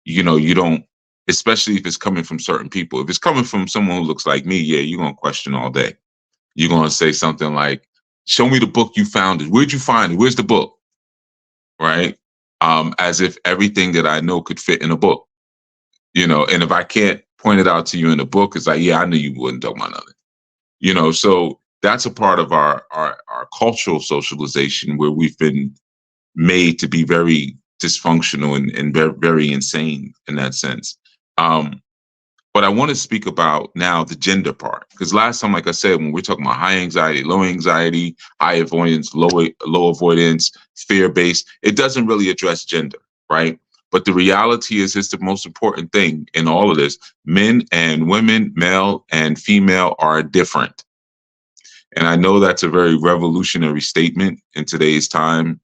Speaker 1: You don't, especially if it's coming from certain people. If it's coming from someone who looks like me, yeah, you're going to question all day. You're going to say something like, show me the book you found it. Where'd you find it? Where's the book? Right? As if everything that I know could fit in a book, and if I can't point it out to you in a book, it's like, yeah, I knew you wouldn't talk about nothing. So that's a part of our cultural socialization where we've been made to be very dysfunctional and very, very insane in that sense. But I want to speak about now the gender part, because last time, like I said, when we're talking about high anxiety, high avoidance, low avoidance, fear-based, it doesn't really address gender, right? But the reality is it's the most important thing in all of this. Men and women, male and female, are different. And I know that's a very revolutionary statement in today's time.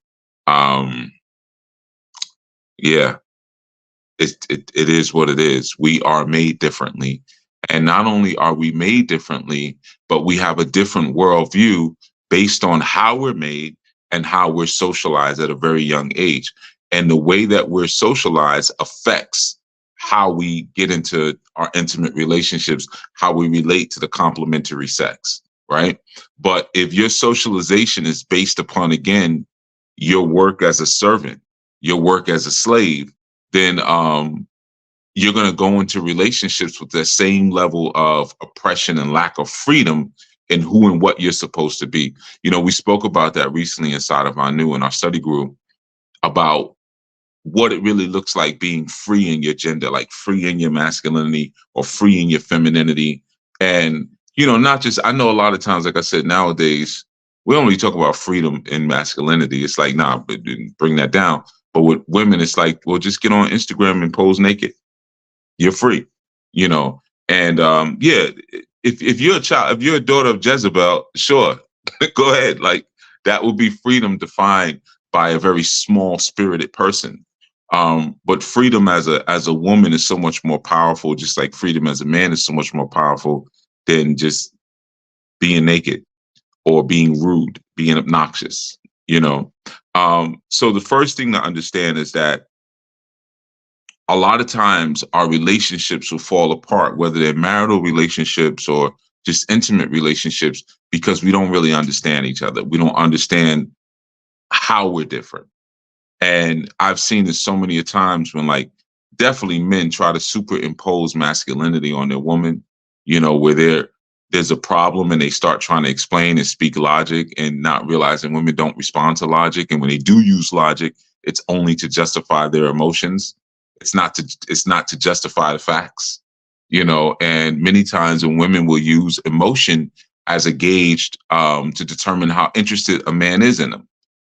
Speaker 1: Yeah, it is what it is. We are made differently. And not only are we made differently, but we have a different worldview based on how we're made and how we're socialized at a very young age. And the way that we're socialized affects how we get into our intimate relationships, how we relate to the complementary sex, right? But if your socialization is based upon, again, your work as a servant, your work as a slave, then you're going to go into relationships with the same level of oppression and lack of freedom in who and what you're supposed to be. You know, we spoke about that recently inside of our study group about what it really looks like being free in your gender, like free in your masculinity or free in your femininity. And, you know, not just, I know a lot of times, like I said, nowadays, we only talk about freedom and masculinity. It's like, nah, but bring that down. But with women, it's like, well, just get on Instagram and pose naked. You're free, you know. And yeah, if you're a child, if you're a daughter of Jezebel, sure, go ahead. Like that would be freedom defined by a very small spirited person. But freedom as a woman is so much more powerful, just like freedom as a man is so much more powerful than just being naked or being rude, being obnoxious, you know. So the first thing to understand is that a lot of times our relationships will fall apart, whether they're marital relationships or just intimate relationships, because we don't really understand each other. We don't understand how we're different. And I've seen this so many times when, like, definitely men try to superimpose masculinity on their woman, you know, where there's a problem and they start trying to explain and speak logic and not realizing women don't respond to logic. And when they do use logic, it's only to justify their emotions. It's not to justify the facts, you know. And many times when women will use emotion as a gauge to determine how interested a man is in them.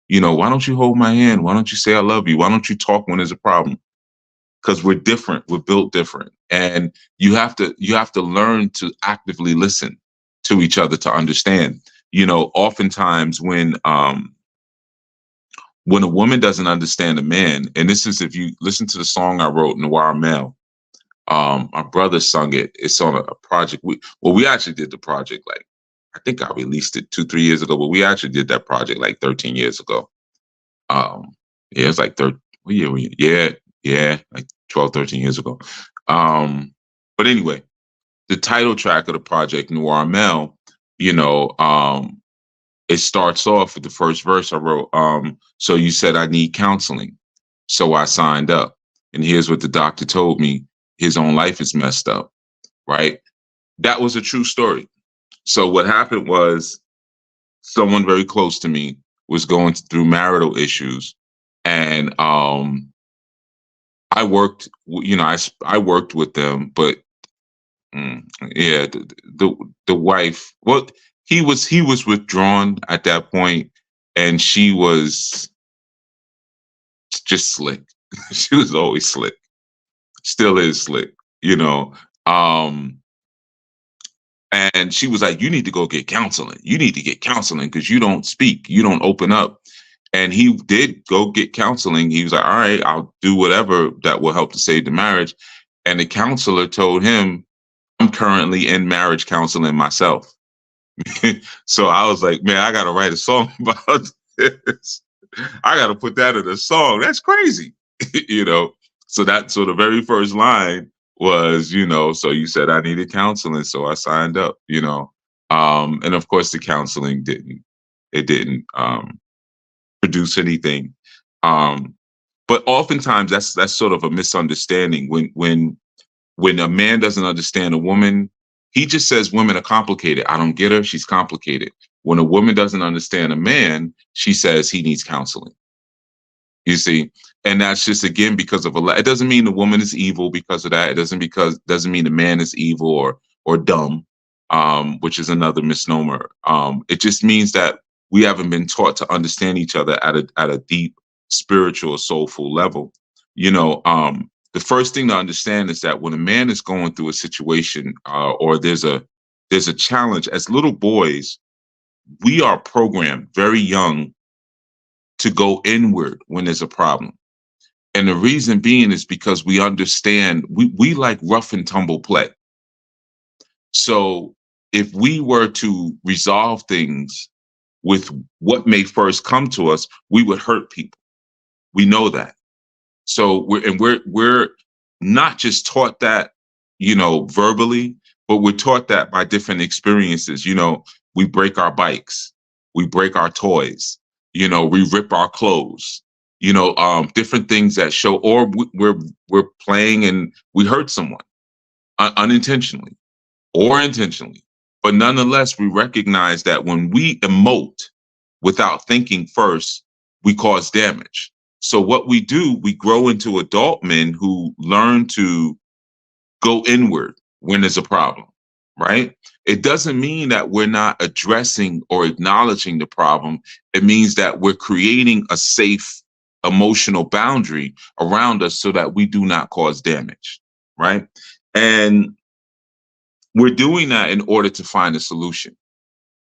Speaker 1: You know, why don't you hold my hand? Why don't you say I love you? Why don't you talk when there's a problem? Because we're different. We're built different. And you have to learn to actively listen to each other to understand. You know, oftentimes when a woman doesn't understand a man, and this is if you listen to the song I wrote, Noir Male, my brother sung it. It's on a project. We actually did the project like, I think I released it 2, 3 years ago, but we actually did that project like 13 years ago. Yeah, it's like what year were you? Yeah, like 12, 13 years ago. But anyway, the title track of the project, Noir Mel, you know, it starts off with the first verse I wrote. So you said I need counseling. So I signed up. And here's what the doctor told me. His own life is messed up. Right. That was a true story. So what happened was someone very close to me was going through marital issues. And I worked, you know, I worked with them, but yeah, the wife, well, he was withdrawn at that point, and she was just slick. She was always slick, still is slick, you know. Um, and she was like, "You need to go get counseling. You need to get counseling because you don't speak, you don't open up." And he did go get counseling. He was like, "All right, I'll do whatever that will help to save the marriage." And the counselor told him, "I'm currently in marriage counseling myself." So I was like, "Man, I got to write a song about this. I got to put that in a song. That's crazy." You know? So the very first line was, you know, so you said I needed counseling. So I signed up, you know. And of course the counseling didn't produce anything. Um, but oftentimes that's sort of a misunderstanding when a man doesn't understand a woman, he just says women are complicated. I don't get her. She's complicated. When a woman doesn't understand a man, she says he needs counseling. You see, and that's just again because of it doesn't mean the woman is evil because of that. It doesn't mean the man is evil or dumb, which is another misnomer. It just means that we haven't been taught to understand each other at a deep spiritual, soulful level. You know, the first thing to understand is that when a man is going through a situation or there's a challenge, as little boys, we are programmed very young to go inward when there's a problem. And the reason being is because we understand we like rough and tumble play. So if we were to resolve things with what may first come to us, we would hurt people. We know that. So we're not just taught that, verbally, but we're taught that by different experiences. We break our bikes, we break our toys, we rip our clothes, different things that show, or we're playing and we hurt someone unintentionally or intentionally. But nonetheless, we recognize that when we emote without thinking first, we cause damage. So what we do, we grow into adult men who learn to go inward when there's a problem, right? It doesn't mean that we're not addressing or acknowledging the problem. It means that we're creating a safe emotional boundary around us so that we do not cause damage, right? And we're doing that in order to find a solution,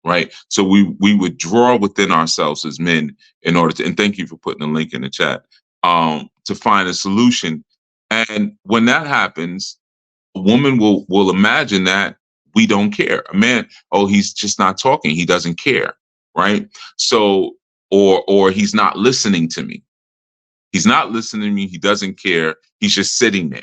Speaker 1: right? So we withdraw within ourselves as men in order to, and thank you for putting the link in the chat, to find a solution. And when that happens, a woman will imagine that we don't care. A man, oh, he's just not talking. He doesn't care, right? So, or he's not listening to me. He's not listening to me. He doesn't care. He's just sitting there.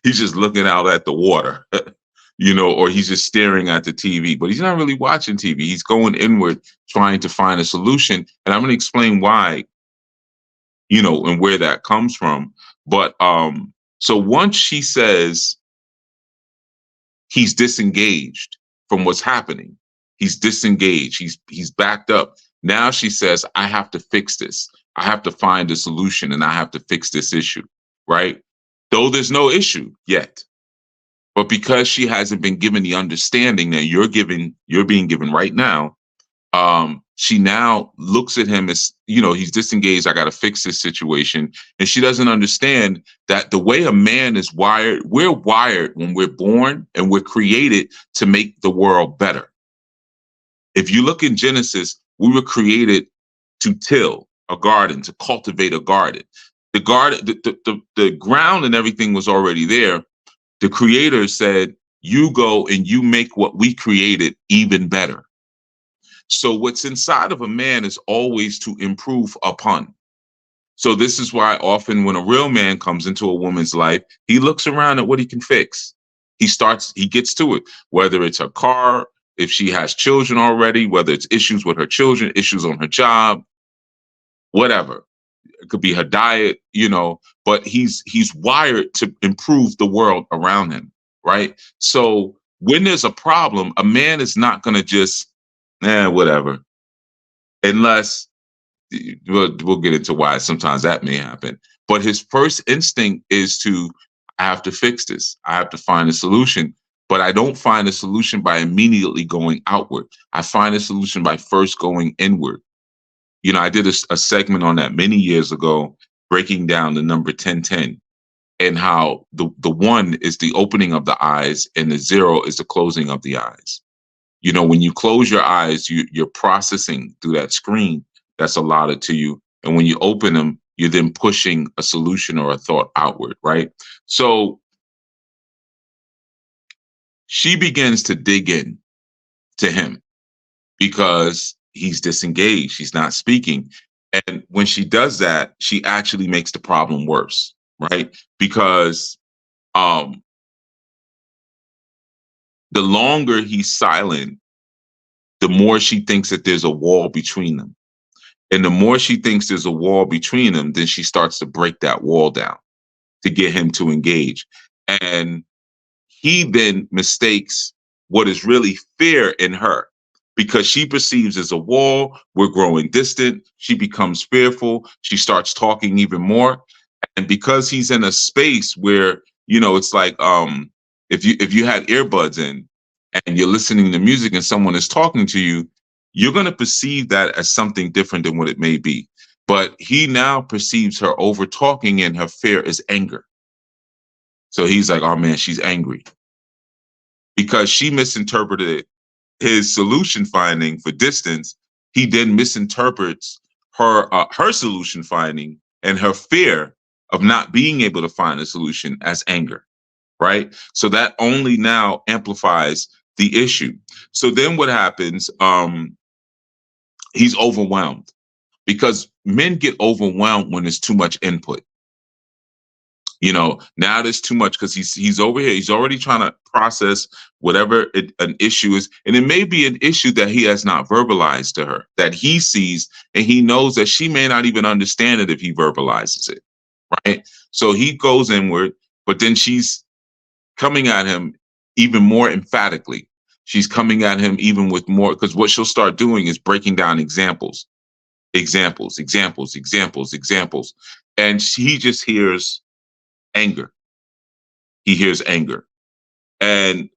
Speaker 1: He's just looking out at the water, or he's just staring at the TV, but he's not really watching TV. He's going inward, trying to find a solution. And I'm going to explain why, and where that comes from. But so once she says he's disengaged from what's happening, he's disengaged, he's backed up. Now she says, I have to fix this. I have to find a solution and I have to fix this issue, right? Though there's no issue yet. But because she hasn't been given the understanding that you're being given right now, she now looks at him as, he's disengaged. I got to fix this situation. And she doesn't understand that the way a man is wired, we're wired when we're born and we're created to make the world better. If you look in Genesis, we were created to till a garden, to cultivate a garden. The garden, the ground and everything was already there. The creator said, you go and you make what we created even better. So what's inside of a man is always to improve upon. So this is why often when a real man comes into a woman's life, he looks around at what he can fix. He gets to it, whether it's her car, if she has children already, whether it's issues with her children, issues on her job, whatever. It could be her diet, but he's wired to improve the world around him, right? So when there's a problem, a man is not going to just, whatever, unless we'll get into why sometimes that may happen. But his first instinct is I have to fix this. I have to find a solution. But I don't find a solution by immediately going outward. I find a solution by first going inward. I did a segment on that many years ago, breaking down the number 1010 and how the one is the opening of the eyes and the 0 is the closing of the eyes. When you close your eyes, you're processing through that screen that's allotted to you. And when you open them, you're then pushing a solution or a thought outward, right? So she begins to dig in to him because he's disengaged. He's not speaking. And when she does that, she actually makes the problem worse, right? Because the longer he's silent, the more she thinks that there's a wall between them. And the more she thinks there's a wall between them, then she starts to break that wall down to get him to engage. And he then mistakes what is really fear in her, because she perceives as a wall, we're growing distant. She becomes fearful. She starts talking even more. And because he's in a space where, it's like if you had earbuds in and you're listening to music and someone is talking to you, you're going to perceive that as something different than what it may be. But he now perceives her over talking and her fear is anger. So he's like, oh man, she's angry. Because she misinterpreted his solution finding for distance, he then misinterprets her solution finding and her fear of not being able to find a solution as anger, right? So that only now amplifies the issue. So then what happens? He's overwhelmed because men get overwhelmed when there's too much input. Now there's too much because he's over here. He's already trying to process whatever an issue is, and it may be an issue that he has not verbalized to her that he sees, and he knows that she may not even understand it if he verbalizes it, right? So he goes inward, but then she's coming at him even more emphatically. She's coming at him even with more, because what she'll start doing is breaking down examples, and he just hears anger. He hears anger. And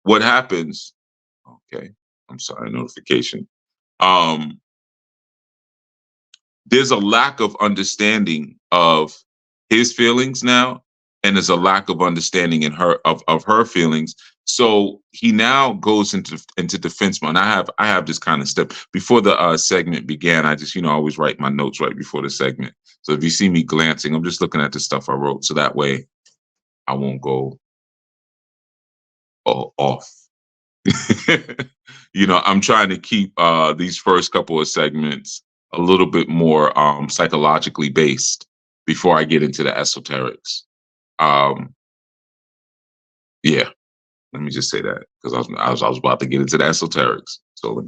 Speaker 1: what happens, okay, I'm sorry, notification. There's a lack of understanding of his feelings now, and there's a lack of understanding in her of her feelings. So he now goes into defense mode. I have this kind of step before the segment began. I just always write my notes right before the segment. So if you see me glancing, I'm just looking at the stuff I wrote, so that way I won't go off. I'm trying to keep these first couple of segments a little bit more psychologically based before I get into the esoterics. Yeah, let me just say that because I was about to get into the esoterics. So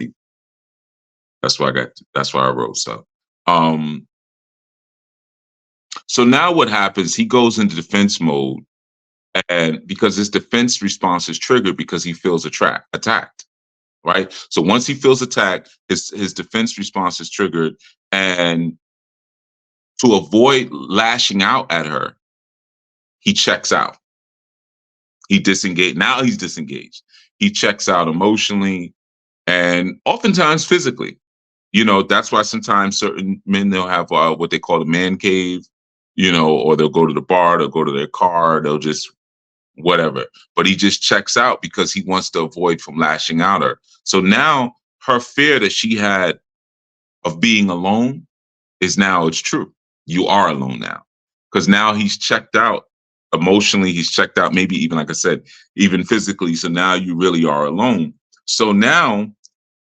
Speaker 1: that's why I wrote stuff. So now what happens? He goes into defense mode, and because his defense response is triggered because he feels attacked. Right. So once he feels attacked, his defense response is triggered. And to avoid lashing out at her, he checks out. He disengaged. Now he's disengaged. He checks out emotionally and oftentimes physically. That's why sometimes certain men, they'll have what they call a man cave, or they'll go to the bar, they'll go to their car, they'll just whatever. But he just checks out because he wants to avoid from lashing out at her. So now her fear that she had of being alone it's true. You are alone now. Because now he's checked out emotionally, he's checked out, maybe even, like I said, even physically. So now you really are alone. So now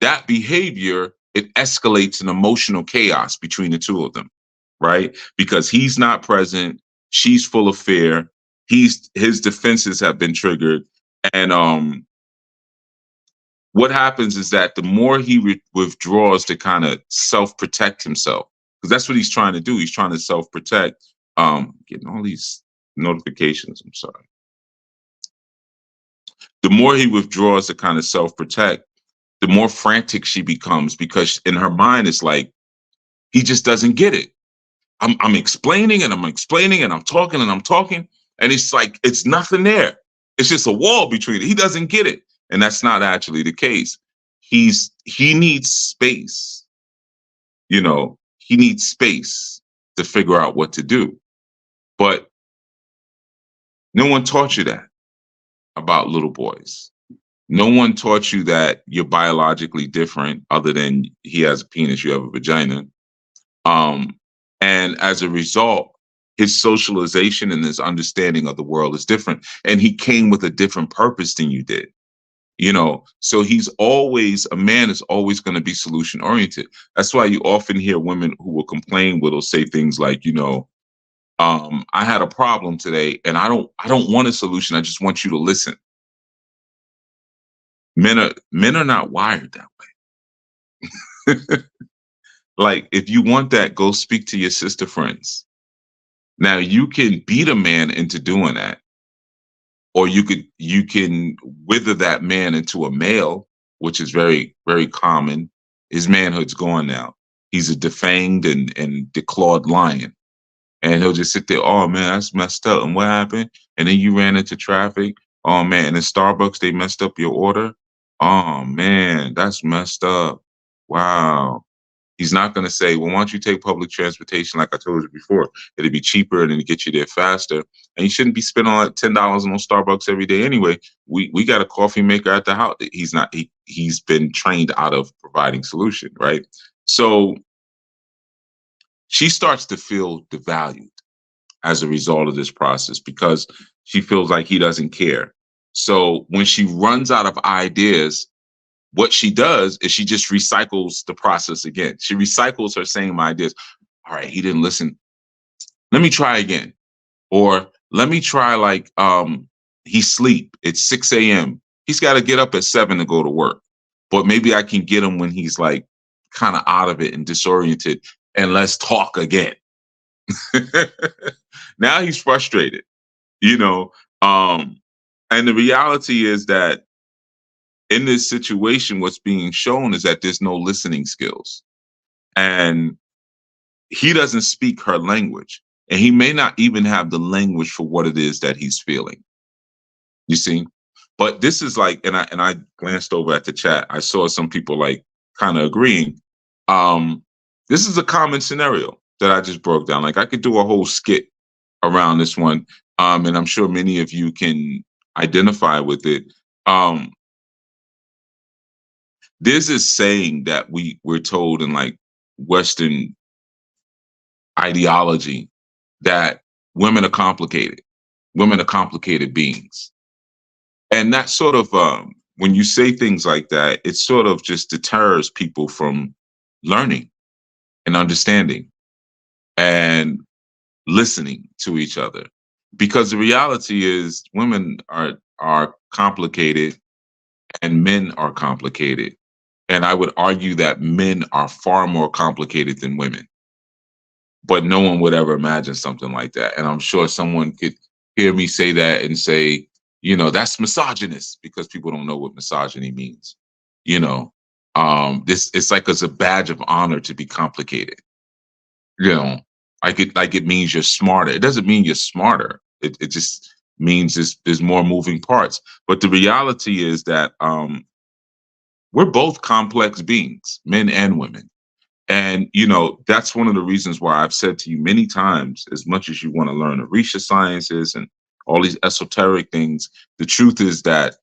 Speaker 1: that behavior, it escalates an emotional chaos between the two of them, right? Because he's not present, she's full of fear, his defenses have been triggered, and what happens is that the more he withdraws to kind of self-protect himself, because that's what he's trying to do. He's trying to self-protect. Getting all these notifications. I'm sorry. The more he withdraws to kind of self-protect, the more frantic she becomes, because in her mind, it's like he just doesn't get it. I'm explaining and I'm explaining and I'm talking and I'm talking, and it's like it's nothing there. It's just a wall between it. He doesn't get it. And that's not actually the case. He needs space. He needs space to figure out what to do. But no one taught you that about little boys. No one taught you that you're biologically different other than he has a penis, you have a vagina. And as a result, his socialization and his understanding of the world is different. And he came with a different purpose than you did. So a man is always going to be solution oriented. That's why you often hear women who will complain will say things like, I had a problem today and I don't want a solution. I just want you to listen. Men are not wired that way. Like, if you want that, go speak to your sister friends. Now you can beat a man into doing that. Or you can wither that man into a male, which is very, very common. His manhood's gone now. He's a defanged and declawed lion. And he'll just sit there, oh man, that's messed up. And what happened? And then you ran into traffic. Oh man, and in Starbucks, they messed up your order. Oh man, that's messed up. Wow. He's not going to say, well, why don't you take public transportation like I told you before? It'd be cheaper and it'd get you there faster. And you shouldn't be spending like $10 on Starbucks every day anyway. We got a coffee maker at the house. He's been trained out of providing solution, right? So she starts to feel devalued as a result of this process because she feels like he doesn't care. So when she runs out of ideas, what she does is she just recycles the process again. She recycles her same ideas. All right, he didn't listen. Let me try again. Or let me try like he sleep. It's 6 a.m. He's got to get up at 7 to go to work. But maybe I can get him when he's like kind of out of it and disoriented, and let's talk again. Now he's frustrated, you know. And the reality is that in this situation, what's being shown is that there's no listening skills. And he doesn't speak her language. And he may not even have the language for what it is that he's feeling. You see? But this is like, and I glanced over at the chat. I saw some people like kind of agreeing. This is a common scenario that I just broke down. Like I could do a whole skit around this one. And I'm sure many of you can identify with it. There's this saying that we're told in like Western ideology that women are complicated. Women are complicated beings. And that sort of, when you say things like that, it sort of just deters people from learning and understanding and listening to each other. Because the reality is women are complicated and men are complicated. And I would argue that men are far more complicated than women. But no one would ever imagine something like that. And I'm sure someone could hear me say that and say, you know, that's misogynist, because people don't know what misogyny means. You know, it's like it's a badge of honor to be complicated. You know, like it means you're smarter. It doesn't mean you're smarter. It just means there's more moving parts. But the reality is that we're both complex beings, men and women. And, you know, that's one of the reasons why I've said to you many times, as much as you want to learn Orisha sciences and all these esoteric things, the truth is that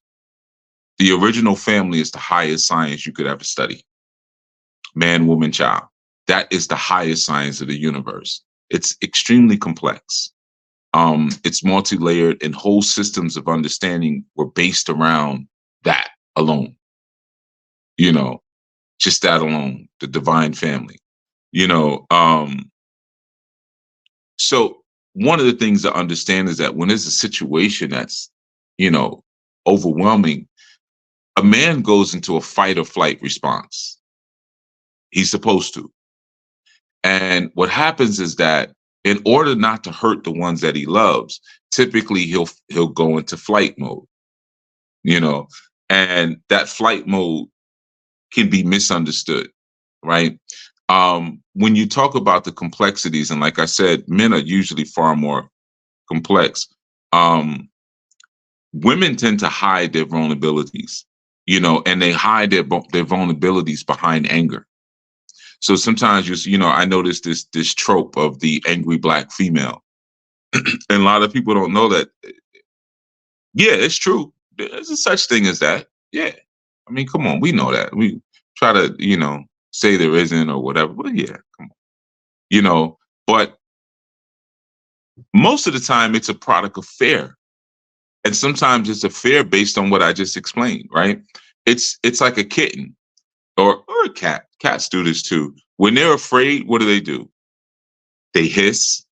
Speaker 1: the original family is the highest science you could ever study. Man, woman, child. That is the highest science of the universe. It's extremely complex. It's multi-layered, and whole systems of understanding were based around that alone. You know, just that alone, the divine family. You know, so one of the things to understand is that when there's a situation that's, you know, overwhelming, a man goes into a fight or flight response. He's supposed to. And what happens is that in order not to hurt the ones that he loves, typically he'll go into flight mode, you know, and that flight mode can be misunderstood, right? When you talk about the complexities, and like I said, men are usually far more complex. Women tend to hide their vulnerabilities, you know, and they hide their vulnerabilities behind anger. So sometimes you know, I notice this trope of the angry Black female, and a lot of people don't know that. Yeah, it's true. There's a such thing as that. Yeah, I mean, come on, we know that. We try to, you know, say there isn't or whatever, but yeah, come on, you know. But most of the time, it's a product of fear, and sometimes it's a fear based on what I just explained. Right? It's like a kitten or a cat. Cats do this too. When they're afraid, what do? They hiss,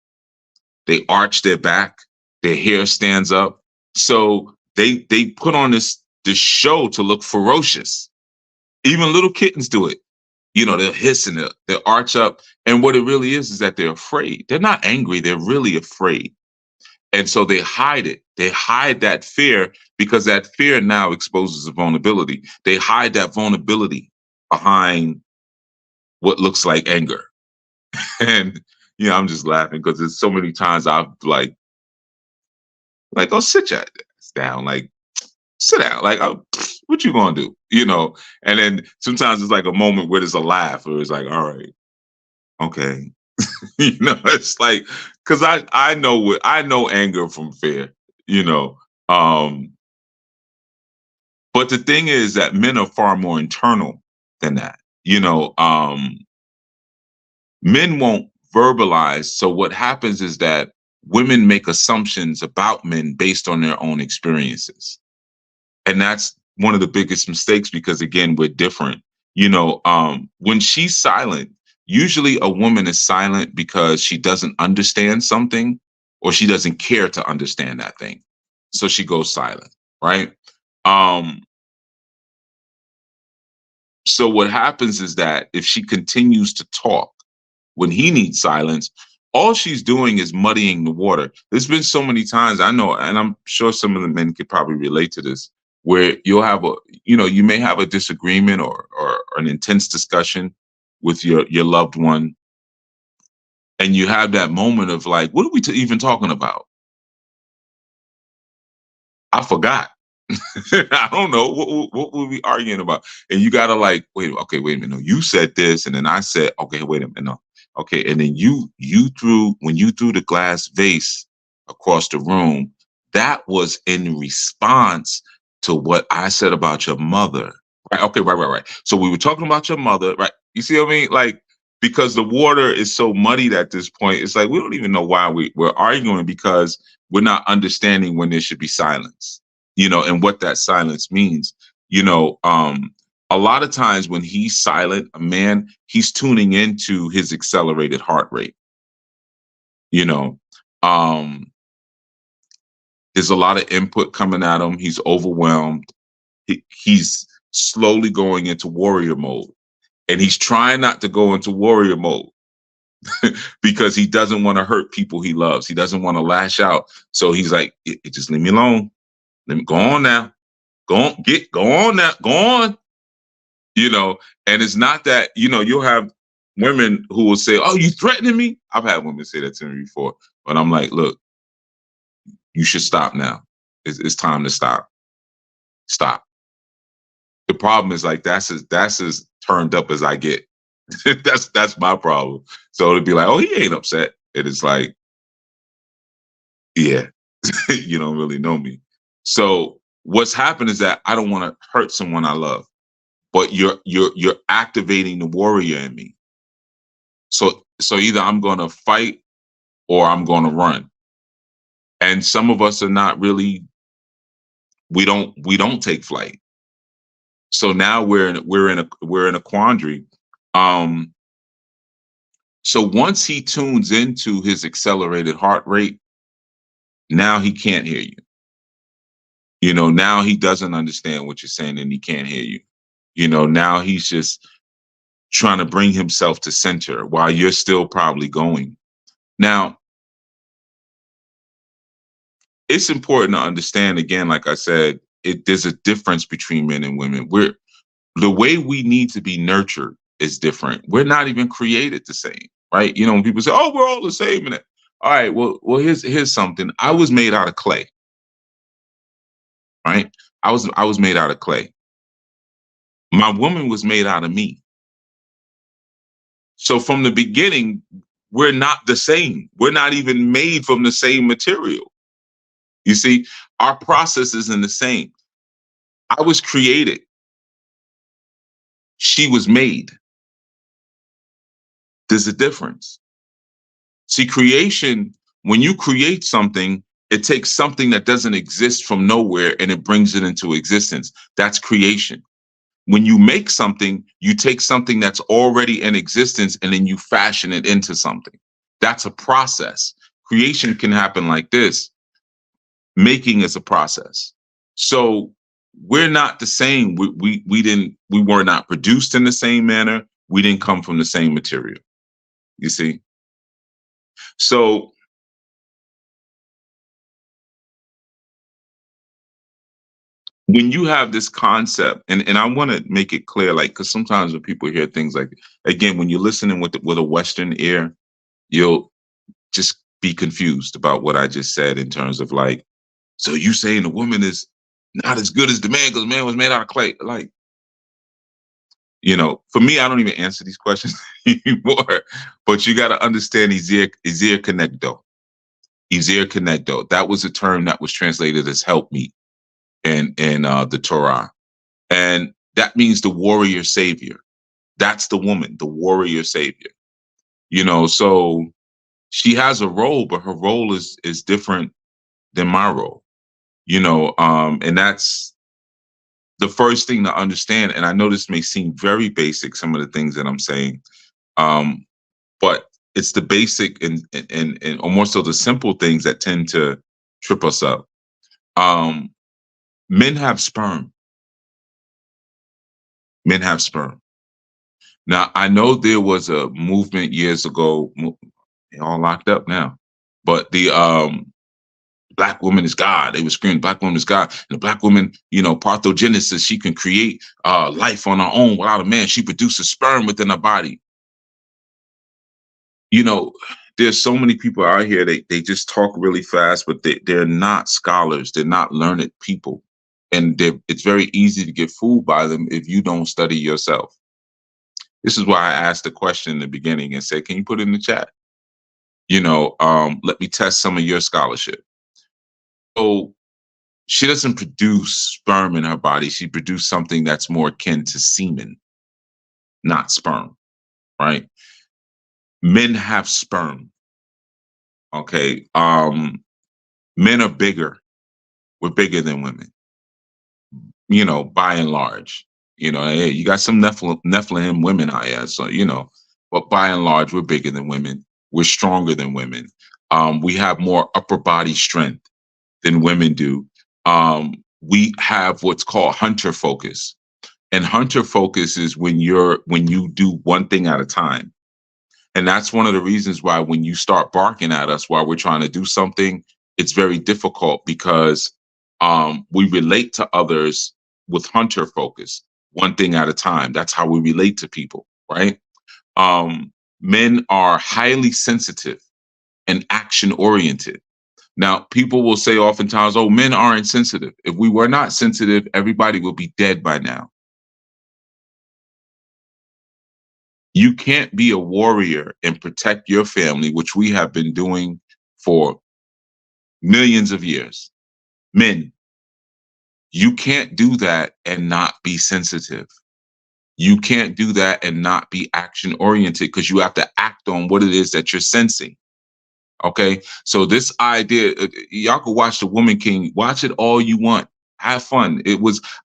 Speaker 1: they arch their back, their hair stands up. So they put on this show to look ferocious. Even little kittens do it. You know, they'll hiss and they'll arch up. And what it really is that they're afraid. They're not angry, they're really afraid. And so they hide it. They hide that fear because that fear now exposes a vulnerability. They hide that vulnerability behind what looks like anger. And, you know, I'm just laughing because there's so many times I've like, oh, sit your ass down. Like, sit down. Like, oh, what you gonna do? You know? And then sometimes it's like a moment where there's a laugh or it's like, all right, okay. You know, it's like, because I know anger from fear, you know. But the thing is that men are far more internal than that. You know, men won't verbalize. So what happens is that women make assumptions about men based on their own experiences. And that's one of the biggest mistakes because again, we're different. When she's silent, usually a woman is silent because she doesn't understand something or she doesn't care to understand that thing. So she goes silent, right? Um, so what happens is that if she continues to talk when he needs silence, all she's doing is muddying the water. There's been so many times I know, and I'm sure some of the men could probably relate to this, where you may have a disagreement or an intense discussion with your loved one, and you have that moment of like, what are we even talking about? I forgot. I don't know what were we arguing about, and you gotta like wait. Okay, wait a minute. No, you said this, and then I said, okay, wait a minute. No, okay, and then you threw when you threw the glass vase across the room. That was in response to what I said about your mother. Right? Okay, right. So we were talking about your mother, right? You see what I mean? Like because the water is so muddied at this point, it's like we don't even know why we're arguing because we're not understanding when there should be silence, and what that silence means. A lot of times when he's silent, a man, he's tuning into his accelerated heart rate. You know, um, there's a lot of input coming at him. He's overwhelmed. He's slowly going into warrior mode, and he's trying not to go into warrior mode because he doesn't want to hurt people he loves. He doesn't want to lash out. So he's like, just leave me alone. Let me go on now. Go on now. Go on. And it's not that, you'll have women who will say, oh, you threatening me? I've had women say that to me before, but I'm like, look, you should stop now. It's time to stop. Stop. The problem is like, that's as turned up as I get. That's my problem. So it'd be like, oh, he ain't upset. And it's like, yeah, you don't really know me. So what's happened is that I don't want to hurt someone I love, but you're activating the warrior in me. So either I'm going to fight or I'm going to run. And some of us are not really. We don't take flight. So now we're in a quandary. Um, so once he tunes into his accelerated heart rate, now he can't hear you. Now he doesn't understand what you're saying and he can't hear you. Now he's just trying to bring himself to center while you're still probably going. Now, it's important to understand again, like I said, there's a difference between men and women. The way we need to be nurtured is different. We're not even created the same, right? When people say, "Oh, we're all the same," and all right, well, here's something. I was made out of clay, right? I was made out of clay. My woman was made out of me. So from the beginning, we're not the same. We're not even made from the same material. You see, our process isn't the same. I was created. She was made. There's a difference. See, creation, when you create something, it takes something that doesn't exist from nowhere and it brings it into existence. That's creation. When you make something, you take something that's already in existence and then you fashion it into something. That's a process. Creation can happen like this. Making is a process. So we're not the same. We were not produced in the same manner. We didn't come from the same material. You see? So when you have this concept, and I want to make it clear, like, because sometimes when people hear things like, again, when you're listening with a Western ear, you'll just be confused about what I just said in terms of like, so you saying the woman is not as good as the man because the man was made out of clay. Like, for me, I don't even answer these questions anymore. But you got to understand Ezer Connecto. Ezer Connecto. That was a term that was translated as help me in the Torah. And that means the warrior savior. That's the woman, the warrior savior. So she has a role, but her role is different than my role. And that's the first thing to understand, and I know this may seem very basic, some of the things that I'm saying, um, but it's the basic and or more so the simple things that tend to trip us up. Um, men have sperm. Men have sperm. Now, I know there was a movement years ago, they're all locked up now, but the black woman is God. They were screaming, black woman is God. And the black woman, parthogenesis, she can create life on her own without a man. She produces sperm within her body. You know, there's so many people out here, they just talk really fast, but they're not scholars. They're not learned people. And it's very easy to get fooled by them if you don't study yourself. This is why I asked the question in the beginning and said, can you put it in the chat? Let me test some of your scholarship. So she doesn't produce sperm in her body. She produced something that's more akin to semen, not sperm, right? Men have sperm. Okay. Men are bigger. We're bigger than women, by and large. Hey, you got some Nephilim women out here. So, but by and large, we're bigger than women. We're stronger than women. We have more upper body strength than women do. We have what's called hunter focus. And hunter focus is when you do one thing at a time. And that's one of the reasons why when you start barking at us while we're trying to do something, it's very difficult because we relate to others with hunter focus, one thing at a time. That's how we relate to people, right? Men are highly sensitive and action oriented. Now, people will say oftentimes, oh, men aren't sensitive. If we were not sensitive, everybody would be dead by now. You can't be a warrior and protect your family, which we have been doing for millions of years. Men, you can't do that and not be sensitive. You can't do that and not be action oriented because you have to act on what it is that you're sensing. Okay. So this idea, y'all could watch The Woman King, watch it all you want. Have fun.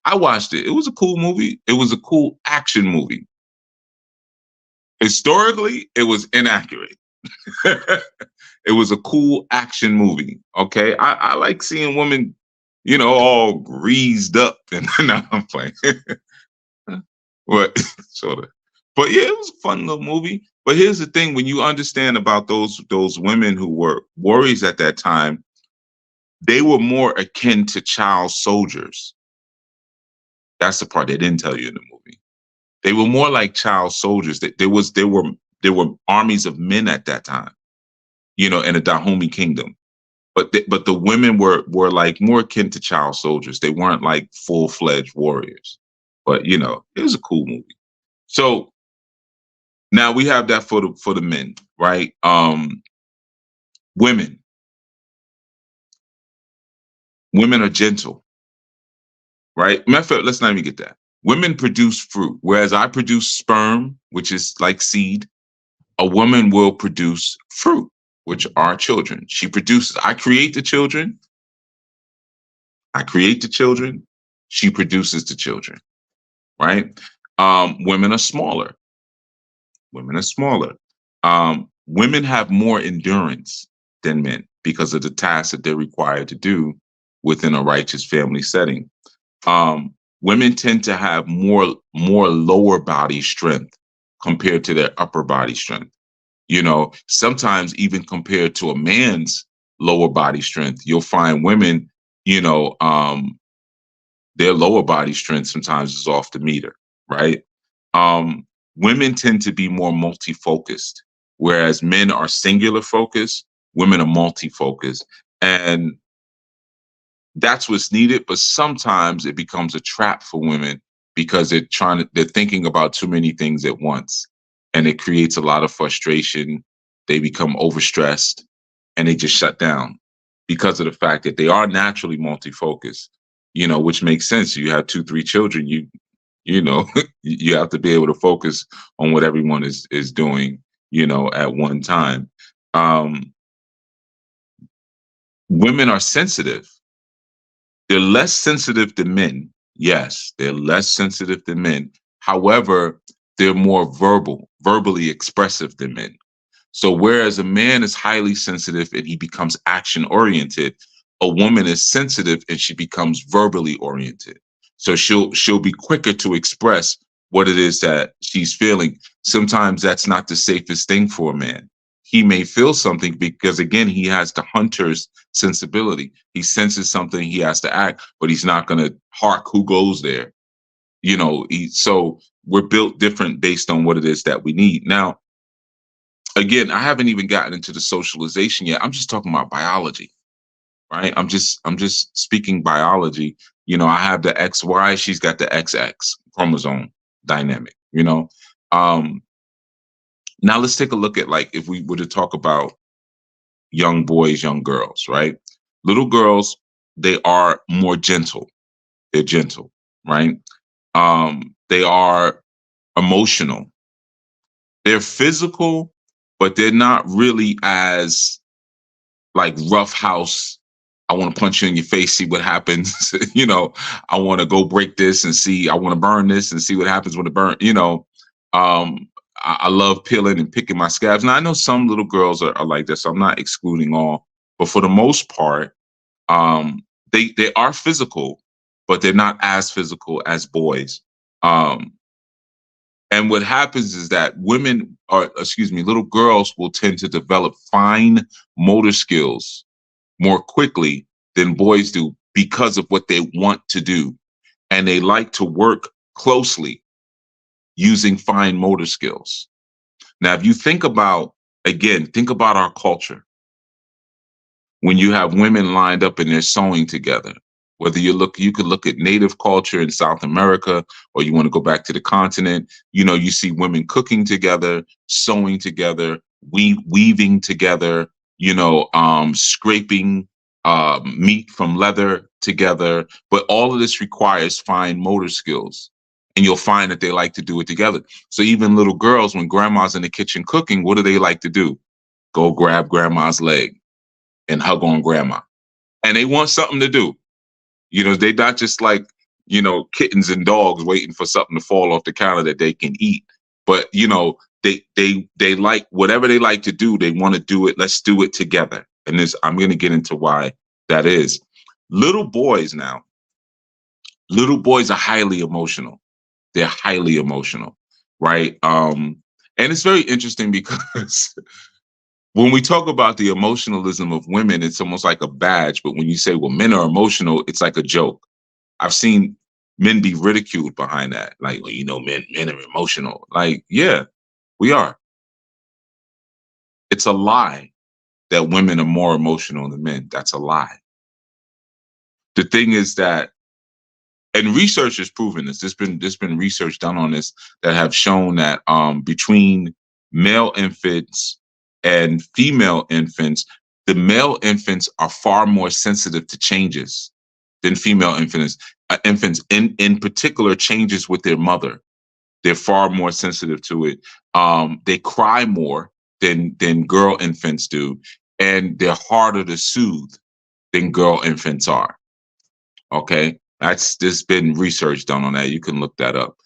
Speaker 1: I watched it. It was a cool movie. It was a cool action movie. Historically, it was inaccurate. It was a cool action movie. Okay. I like seeing women, all greased up and now I'm playing. But sort of. But yeah, it was a fun little movie. But here's the thing: when you understand about those women who were warriors at that time, they were more akin to child soldiers. That's the part they didn't tell you in the movie. They were more like child soldiers. There were armies of men at that time, in the Dahomey Kingdom. But the women were like more akin to child soldiers. They weren't like full-fledged warriors. But it was a cool movie. So now we have that for the men, right? Women are gentle, right? Matter of fact, let's not even get that. Women produce fruit, whereas I produce sperm, which is like seed. A woman will produce fruit, which are children. I create the children. She produces the children, right? Women are smaller. Women have more endurance than men because of the tasks that they're required to do within a righteous family setting. Women tend to have more lower body strength compared to their upper body strength. Sometimes even compared to a man's lower body strength, you'll find women, their lower body strength sometimes is off the meter, right? Women tend to be more multi-focused, whereas men are singular focused, women are multi-focused. And that's what's needed. But sometimes it becomes a trap for women because they're thinking about too many things at once. And it creates a lot of frustration. They become overstressed and they just shut down because of the fact that they are naturally multi-focused, which makes sense. You have 2-3 children, you have to be able to focus on what everyone is doing, at one time. Women are sensitive. They're less sensitive than men. Yes, they're less sensitive than men. However, they're more verbally expressive than men. So whereas a man is highly sensitive and he becomes action oriented, a woman is sensitive and she becomes verbally oriented. So she'll be quicker to express what it is that she's feeling. Sometimes that's not the safest thing for a man. He may feel something because again, he has the hunter's sensibility. He senses something, he has to act, but he's not going to hark who goes there. So we're built different based on what it is that we need. Now, again, I haven't even gotten into the socialization yet. I'm just talking about biology, right? I'm just speaking biology. I have the XY, she's got the XX chromosome dynamic, Um, now let's take a look at, like, if we were to talk about young boys, young girls, right? Little girls, they are more gentle. They're gentle, right? They are emotional. They're physical, but they're not really as like rough house. I want to punch you in your face, see what happens. I want to go break this and see, I want to burn this and see what happens when it burn. I love peeling and picking my scabs. Now I know some little girls are like this, so I'm not excluding all, but for the most part, they are physical, but they're not as physical as boys. Um, and what happens is that little girls will tend to develop fine motor skills more quickly than boys do because of what they want to do. And they like to work closely using fine motor skills. Now, if you think about our culture, when you have women lined up and they're sewing together, whether you could look at native culture in South America, or you want to go back to the continent, you see women cooking together, sewing together, weaving together, scraping meat from leather together. But all of this requires fine motor skills. And you'll find that they like to do it together. So even little girls, when grandma's in the kitchen cooking, what do they like to do? Go grab grandma's leg and hug on grandma. And they want something to do. They're not just like, kittens and dogs waiting for something to fall off the counter that they can eat. But, they like whatever they like to do. They want to do it. Let's do it together. And I'm going to get into why that is. Little boys now, little boys are highly emotional. They're highly emotional, right? And it's very interesting because when we talk about the emotionalism of women, it's almost like a badge. But when you say, well, men are emotional, it's like a joke. I've seen men be ridiculed behind that. Like, well, men are emotional. Like, yeah, we are. It's a lie that women are more emotional than men. That's a lie. The thing is that, and research has proven this. There's been research done on this that have shown that between male infants and female infants, the male infants are far more sensitive to changes than female infants. Infants, in particular, changes with their mother. They're far more sensitive to it. They cry more than girl infants do, and they're harder to soothe than girl infants are. Okay, there's been research done on that. You can look that up.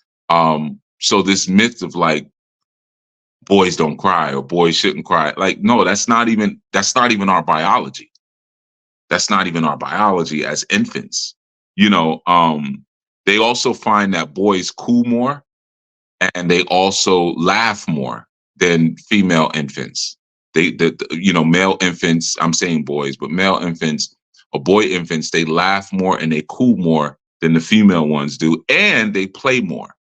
Speaker 1: So this myth of like boys don't cry or boys shouldn't cry, like, no, that's not even our biology. That's not even our biology as infants. They also find that boys cool more and they also laugh more than female infants. Male infants, I'm saying boys, but male infants or boy infants, they laugh more and they cool more than the female ones do. And they play more.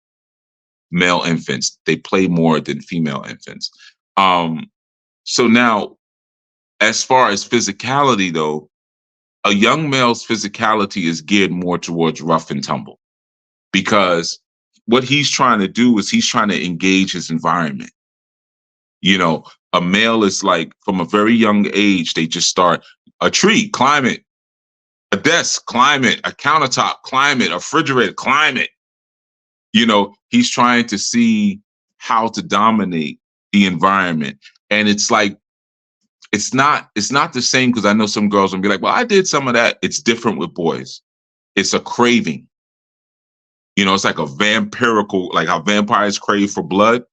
Speaker 1: Male infants, they play more than female infants. So now, as far as physicality, though, a young male's physicality is geared more towards rough and tumble because what he's trying to do is he's trying to engage his environment. A male is like, from a very young age, they just start a tree, climb it, a desk, climb it, a countertop, climb it, a refrigerator, climb it. He's trying to see how to dominate the environment. And it's like, it's not the same, because I know some girls will be like, well, I did some of that. It's different with boys. It's a craving. It's like a vampirical, like how vampires crave for blood.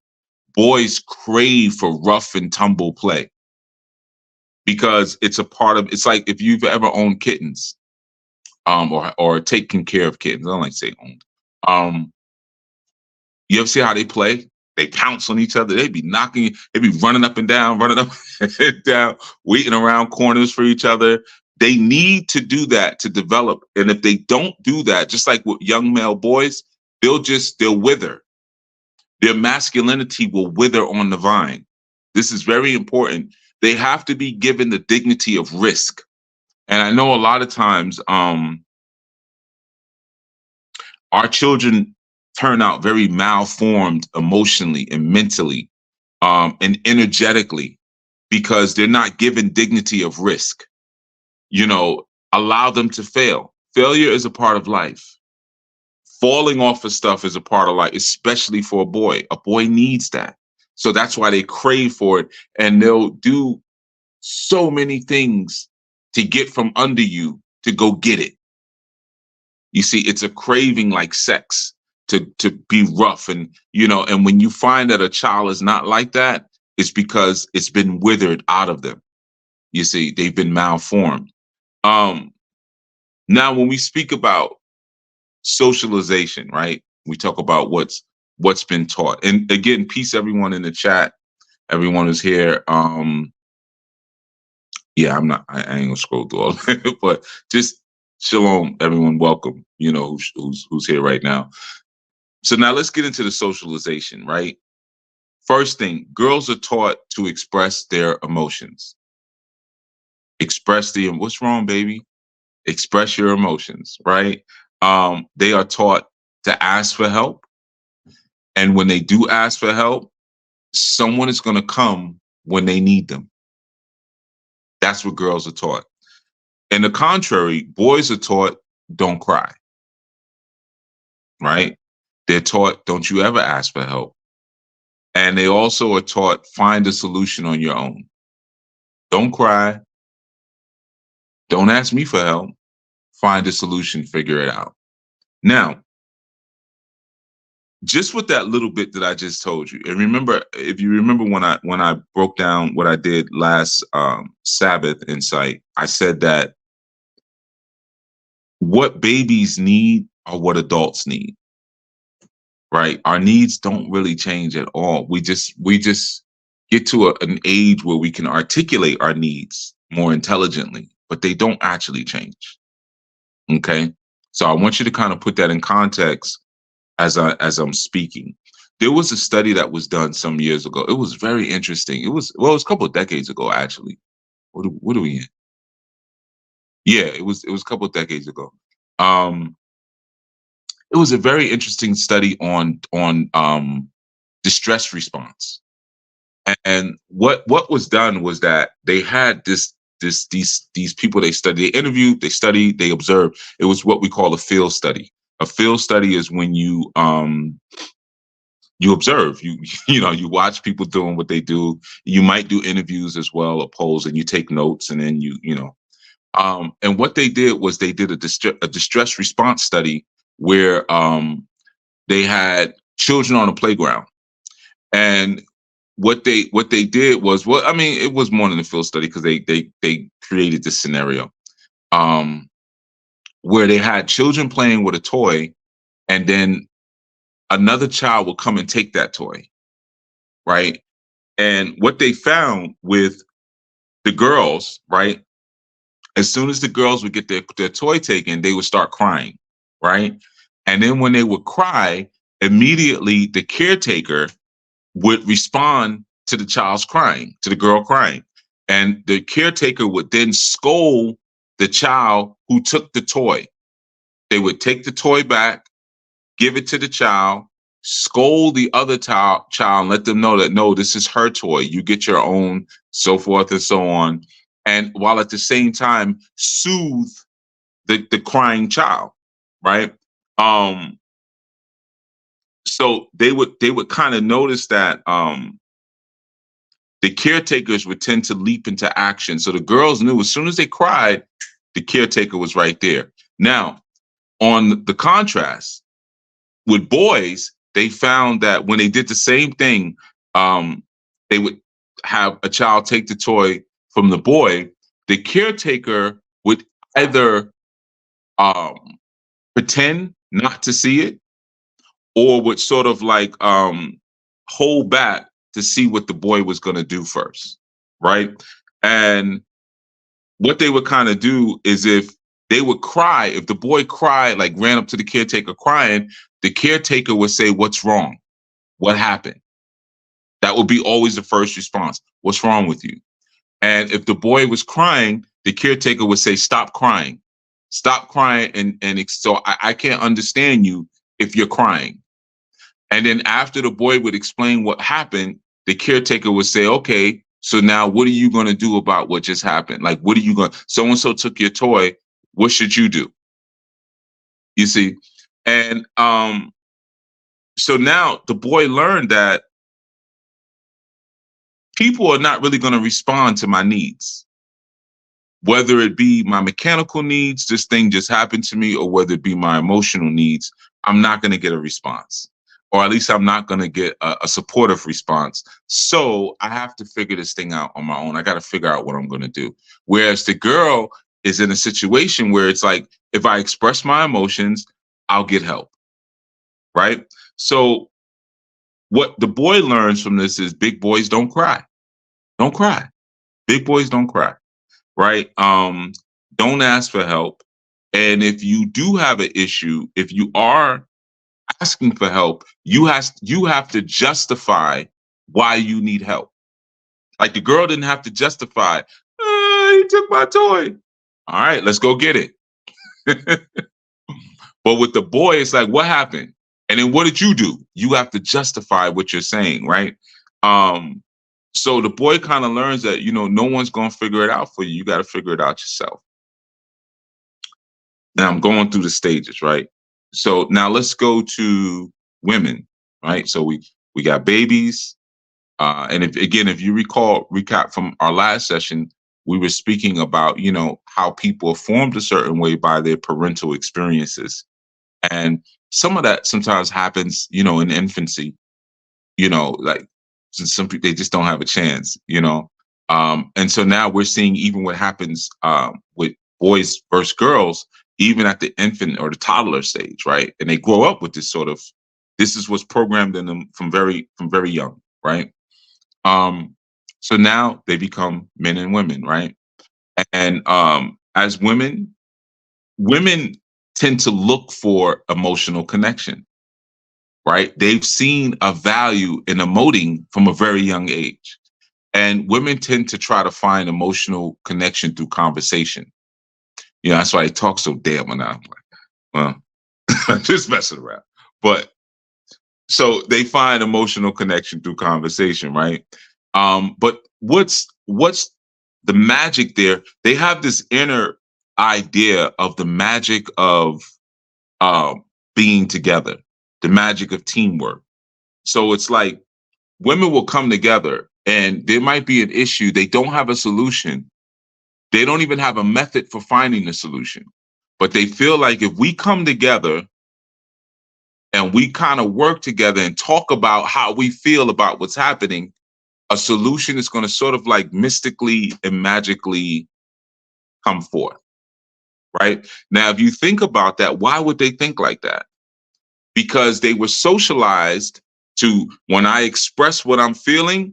Speaker 1: Boys crave for rough and tumble play because it's a part of. It's like if you've ever owned kittens, or taken care of kittens. I don't like to say owned. You ever see how they play? They pounce on each other. They be knocking. They be running up and down, running up and down, waiting around corners for each other. They need to do that to develop. And if they don't do that, just like with young male boys, they'll wither. Their masculinity will wither on the vine. This is very important. They have to be given the dignity of risk. And I know a lot of times our children turn out very malformed emotionally and mentally, and energetically, because they're not given dignity of risk. Allow them to fail. Failure is a part of life. Falling off of stuff is a part of life, especially for a boy. A boy needs that. So that's why they crave for it. And they'll do so many things to get from under you to go get it. You see, it's a craving like sex to be rough. And when you find that a child is not like that, it's because it's been withered out of them. You see, they've been malformed. Now, when we speak about socialization, right? We talk about what's been taught. And again, peace everyone in the chat, everyone who's here. Yeah, I ain't gonna scroll through all of it, but just shalom, everyone. Welcome. Who's here right now. So now let's get into the socialization, right? First thing, girls are taught to express their emotions. What's wrong, baby? Express your emotions, right? They are taught to ask for help. And when they do ask for help, someone is going to come when they need them. That's what girls are taught. And the contrary, boys are taught, don't cry, right? They're taught, don't you ever ask for help. And they also are taught, find a solution on your own. Don't cry. Don't ask me for help. Find a solution, figure it out. Now, just with that little bit that I just told you, and if you remember when I broke down what I did last Sabbath Insight, I said that what babies need are what adults need, right? Our needs don't really change at all. We just get to an age where we can articulate our needs more intelligently, but they don't actually change. Okay, so I want you to kind of put that in context as I'm speaking. There was a study that was done some years ago. It was very interesting. It was a couple of decades ago, actually. What are we in? Yeah, it was a couple of decades ago. It was a very interesting study on distress response. And what was done was that they had these people they studied, they interviewed, they studied, they observed. It was what we call a field study. A field study is when you observe, you watch people doing what they do. You might do interviews as well, or polls, and you take notes, and then and what they did was they did a distress response study where they had children on a playground, and what they did was, it was more than a field study because they created this scenario where they had children playing with a toy, and then another child would come and take that toy, right? And what they found with the girls, right? As soon as the girls would get their toy taken, they would start crying, right? And then when they would cry, immediately the caretaker would respond to the child's crying, to the girl crying. And the caretaker would then scold the child who took the toy. They would take the toy back, give it to the child, scold the other child, and let them know that, no, this is her toy. You get your own, so forth and so on. And while at the same time soothe the crying child, right? So they would kind of notice that the caretakers would tend to leap into action. So the girls knew as soon as they cried, the caretaker was right there. Now, on the contrast, with boys, they found that when they did the same thing, they would have a child take the toy from the boy. The caretaker would either um, pretend not to see it, or would sort of like hold back to see what the boy was going to do first, right? And what they would kind of do is, if they would cry, if the boy cried, like ran up to the caretaker crying, the caretaker would say, "What's wrong? What happened?" That would be always the first response. "What's wrong with you?" And if the boy was crying, the caretaker would say, "Stop crying. Stop crying." So I can't understand you if you're crying. And then after the boy would explain what happened, the caretaker would say, "Okay, so now what are you going to do about what just happened? Like, what are you going, so and so took your toy. What should you do?" You see? And so now the boy learned that people are not really going to respond to my needs, whether it be my mechanical needs, this thing just happened to me, or whether it be my emotional needs. I'm not going to get a response, or at least I'm not going to get a supportive response. So I have to figure this thing out on my own. I got to figure out what I'm going to do. Whereas the girl is in a situation where it's like, if I express my emotions, I'll get help. Right. So what the boy learns from this is, big boys don't cry. Don't cry. Big boys don't cry. Right. Don't ask for help. And if you do have an issue, if you are asking for help, you have to justify why you need help. Like, the girl didn't have to justify, he took my toy. All right, let's go get it. But with the boy, it's like, what happened? And then what did you do? You have to justify what you're saying, right? Um, so the boy kind of learns that, no one's going to figure it out for you. You got to figure it out yourself. Now I'm going through the stages, right? So now let's go to women, right? So we got babies, and if you recap from our last session, we were speaking about how people are formed a certain way by their parental experiences, and some of that sometimes happens, in infancy. Like, some people, they just don't have a chance. And so now we're seeing even what happens with boys versus girls, even at the infant or the toddler stage, right? And they grow up with this is what's programmed in them from very young, right? Um, so now they become men and women, right? And as women tend to look for emotional connection, right? They've seen a value in emoting from a very young age. And women tend to try to find emotional connection through conversation. That's why they talk so damn when I'm like, well, just messing around. But so they find emotional connection through conversation, right? But what's the magic there? They have this inner idea of the magic of being together, the magic of teamwork. So it's like, women will come together and there might be an issue. They don't have a solution. They don't even have a method for finding the solution. But they feel like, if we come together and we kind of work together and talk about how we feel about what's happening, a solution is going to sort of like mystically and magically come forth. Right? Now, if you think about that, why would they think like that? Because they were socialized to, when I express what I'm feeling,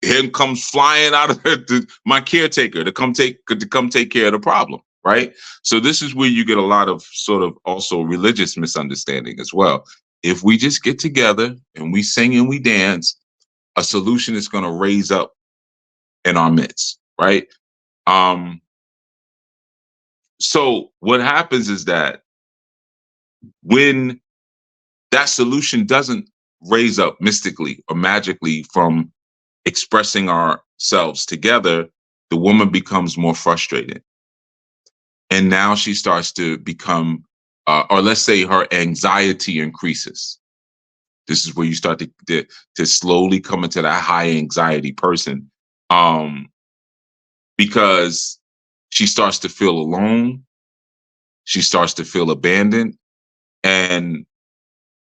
Speaker 1: him comes flying out of my caretaker to come take care of the problem, right? So this is where you get a lot of sort of also religious misunderstanding as well. If we just get together and we sing and we dance, a solution is going to raise up in our midst, right? So what happens is that when that solution doesn't raise up mystically or magically from expressing ourselves together, the woman becomes more frustrated. And now she starts to become, or let's say her anxiety increases. This is where you start to slowly come into that high anxiety person, because she starts to feel alone. She starts to feel abandoned. And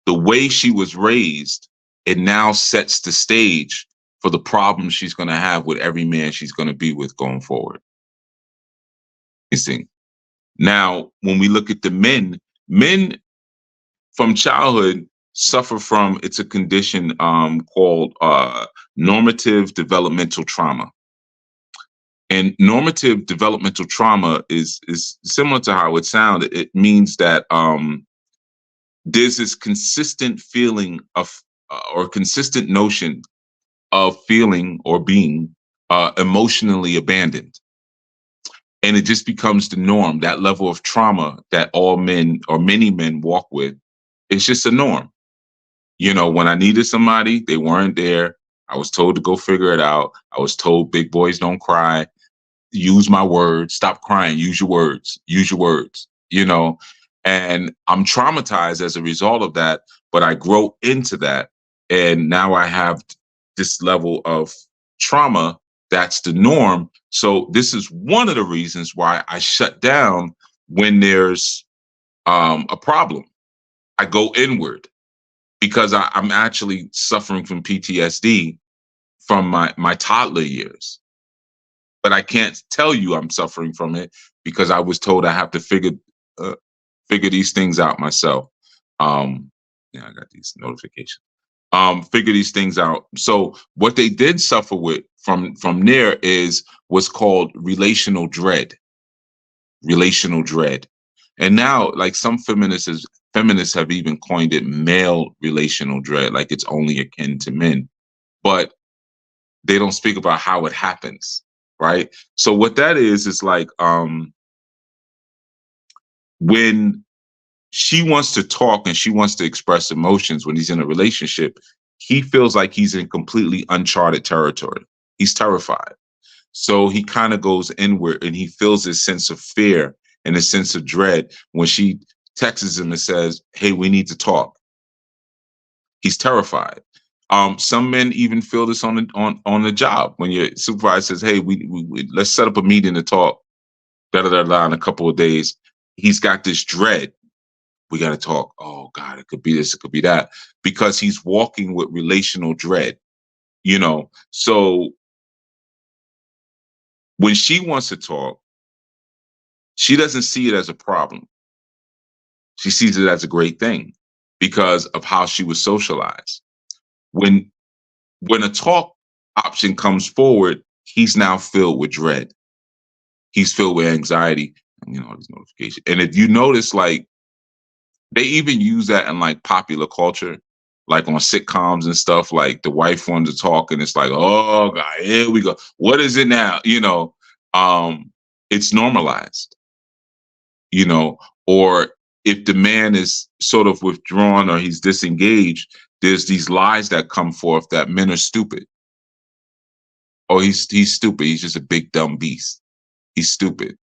Speaker 1: the way she was raised, it now sets the stage for the problems she's going to have with every man she's going to be with going forward. You see? Now, when we look at the men from childhood suffer from, it's a condition called normative developmental trauma. And normative developmental trauma is similar to how it sounds. It means that there's this consistent feeling of or consistent notion of feeling or being emotionally abandoned. And it just becomes the norm. That level of trauma that all men or many men walk with, it's just a norm. You know, when I needed somebody, they weren't there. I was told to go figure it out. I was told big boys don't cry. Use my words. Stop crying. Use your words. Use your words. You know, and I'm traumatized as a result of that. But I grow into that, and now I have this level of trauma. That's the norm. So this is one of the reasons why I shut down when there's a problem. I go inward because I'm actually suffering from PTSD from my toddler years. But I can't tell you I'm suffering from it because I was told I have to figure these things out myself. Yeah, I got these notifications. Figure these things out. So what they did suffer with from there is what's called relational dread. Relational dread. And now, like some feminists have even coined it male relational dread, like it's only akin to men. But they don't speak about how it happens, right? So what that is like when she wants to talk and she wants to express emotions when he's in a relationship, he feels like he's in completely uncharted territory. He's terrified. So he kind of goes inward and he feels this sense of fear and a sense of dread when she texts him and says, "Hey, we need to talk." He's terrified. Some men even feel this on the job when your supervisor says, "Hey, we let's set up a meeting to talk." Da da da da. In a couple of days, he's got this dread. We got to talk. Oh God, it could be this, it could be that, because he's walking with relational dread. You know, so when she wants to talk, she doesn't see it as a problem. She sees it as a great thing because of how she was socialized. When a talk option comes forward, he's now filled with dread. He's filled with anxiety. You know, these notifications. And if you notice, like they even use that in like popular culture, like on sitcoms and stuff. Like the wife wants to talk, and it's like, oh God, here we go. What is it now? You know, it's normalized. You know, or if the man is sort of withdrawn or he's disengaged, there's these lies that come forth that men are stupid. Oh, he's stupid. He's just a big dumb beast. He's stupid.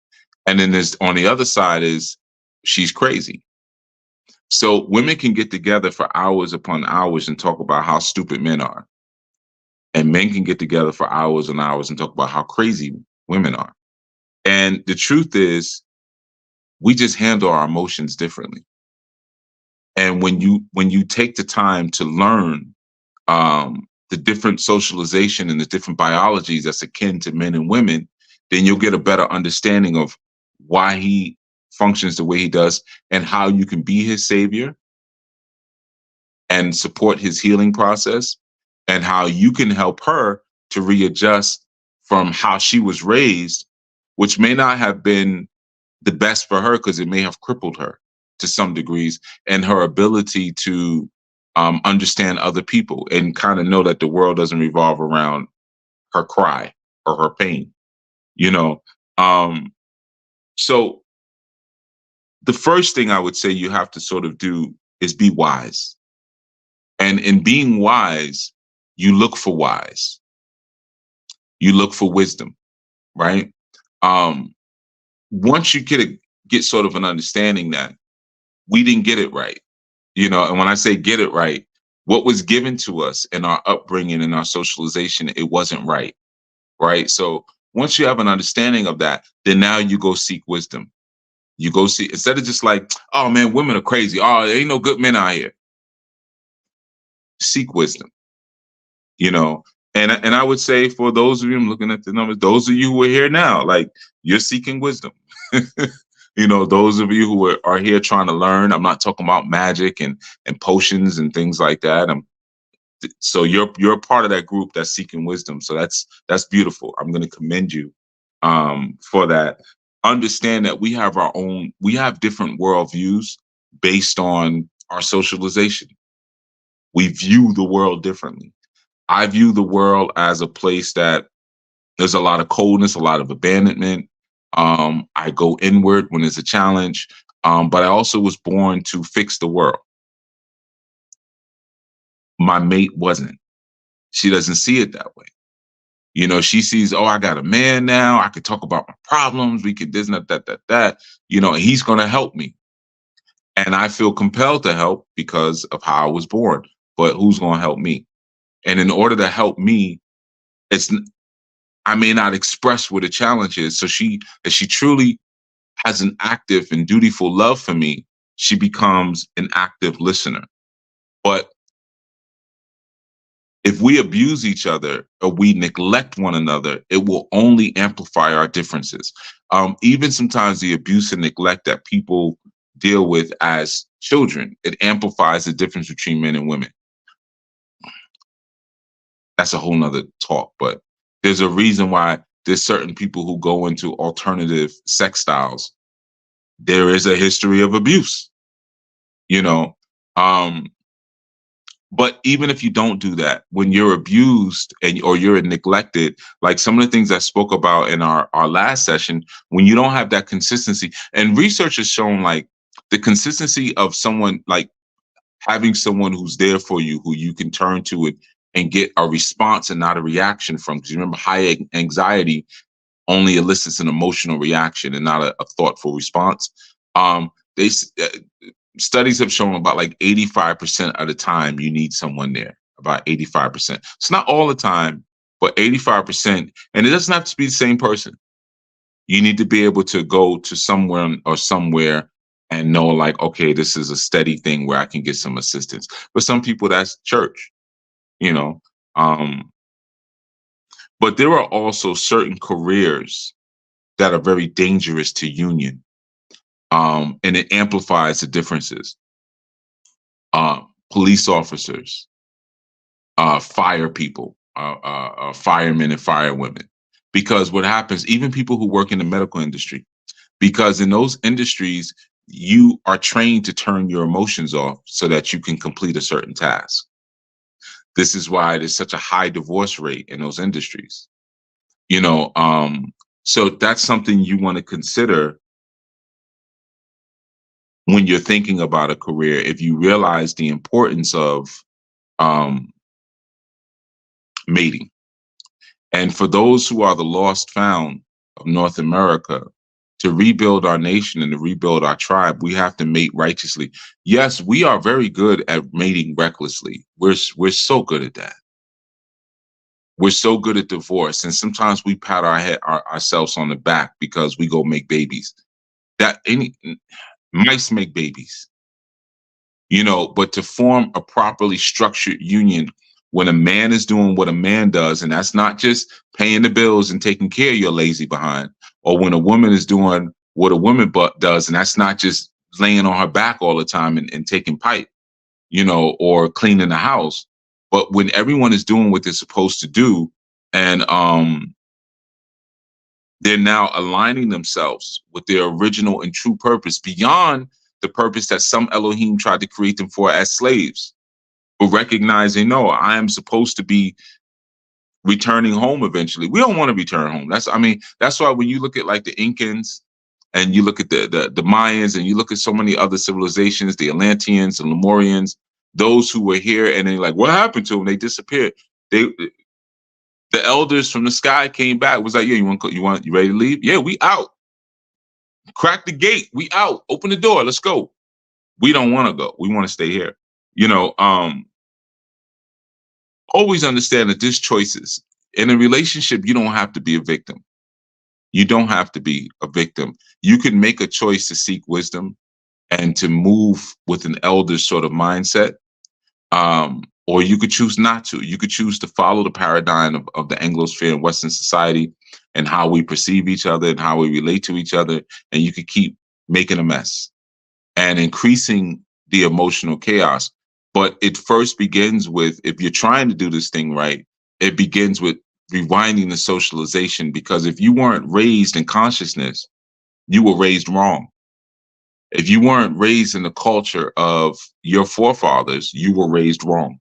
Speaker 1: And then there's on the other side is she's crazy. So women can get together for hours upon hours and talk about how stupid men are. And men can get together for hours and hours and talk about how crazy women are. And the truth is, we just handle our emotions differently. And when you take the time to learn the different socialization and the different biologies that's akin to men and women, then you'll get a better understanding of why he functions the way he does and how you can be his savior and support his healing process, and how you can help her to readjust from how she was raised, which may not have been the best for her because it may have crippled her to some degrees, and her ability to understand other people and kind of know that the world doesn't revolve around her cry or her pain, you know. So the first thing I would say you have to sort of do is be wise. And in being wise, you look for wise. You look for wisdom, right? Once you get sort of an understanding that we didn't get it right, you know, and when I say get it right, what was given to us in our upbringing and our socialization, it wasn't right, right? So once you have an understanding of that, then now you go seek wisdom. You go see, instead of just like, oh man, women are crazy. Oh, there ain't no good men out here. seek wisdom. You know, and I would say for those of you, I'm looking at the numbers, those of you who are here now, like, you're seeking wisdom. You know, those of you who are here trying to learn. I'm not talking about magic and potions and things like that. So you're a part of that group that's seeking wisdom. So that's beautiful. I'm going to commend you for that. Understand that we have different worldviews based on our socialization. We view the world differently. I view the world as a place that there's a lot of coldness, a lot of abandonment. I go inward when there's a challenge. But I also was born to fix the world. My mate wasn't. She doesn't see it that way. You know, she sees, oh, I got a man now. I could talk about my problems. We could this, that. You know, and he's going to help me. And I feel compelled to help because of how I was born. But who's going to help me? And in order to help me, I may not express what a challenge is. So if she truly has an active and dutiful love for me, she becomes an active listener. But if we abuse each other or we neglect one another, it will only amplify our differences. Even sometimes the abuse and neglect that people deal with as children, it amplifies the difference between men and women. That's a whole nother talk, but there's a reason why there's certain people who go into alternative sex styles. There is a history of abuse, you know. But even if you don't do that, when you're abused or you're neglected, like some of the things I spoke about in our last session, when you don't have that consistency, and research has shown like the consistency of someone, like having someone who's there for you, who you can turn to and get a response and not a reaction from. Because you remember, high anxiety only elicits an emotional reaction and not a thoughtful response. They Studies have shown about like 85% of the time you need someone there. About 85%. It's not all the time, but 85%. And it doesn't have to be the same person. You need to be able to go to somewhere and know, like, okay, this is a steady thing where I can get some assistance. For some people, that's church, you know. But there are also certain careers that are very dangerous to union. And it amplifies the differences. Police officers, fire people, firemen and firewomen. Because what happens, even people who work in the medical industry, because in those industries, you are trained to turn your emotions off so that you can complete a certain task. This is why there's such a high divorce rate in those industries. You know, so that's something you want to consider when you're thinking about a career. If you realize the importance of mating. And for those who are the lost found of North America, to rebuild our nation and to rebuild our tribe, we have to mate righteously. Yes, we are very good at mating recklessly. We're so good at that. We're so good at divorce, and sometimes we pat ourselves on the back because we go make babies. Mice make babies, you know. But to form a properly structured union, when a man is doing what a man does, and that's not just paying the bills and taking care of your lazy behind, or when a woman is doing what a woman does, and that's not just laying on her back all the time and taking pipe, you know, or cleaning the house, but when everyone is doing what they're supposed to do, and they're now aligning themselves with their original and true purpose beyond the purpose that some Elohim tried to create them for as slaves, but recognizing, no, I am supposed to be returning home eventually. We don't want to return home. That's why when you look at like the Incans and you look at the Mayans and you look at so many other civilizations, the Atlanteans, the Lemurians, those who were here and they're like, what happened to them? They disappeared. The elders from the sky came back. Was like, yeah, you ready to leave? Yeah, we out. Crack the gate. We out. Open the door. Let's go. We don't want to go. We want to stay here. You know, always understand that there's choices. In a relationship, you don't have to be a victim. You don't have to be a victim. You can make a choice to seek wisdom and to move with an elder sort of mindset. or you could choose not to. You could choose to follow the paradigm of the Anglosphere and Western society and how we perceive each other and how we relate to each other. And you could keep making a mess and increasing the emotional chaos. But it first begins with, if you're trying to do this thing right, it begins with rewinding the socialization. Because if you weren't raised in consciousness, you were raised wrong. If you weren't raised in the culture of your forefathers, you were raised wrong.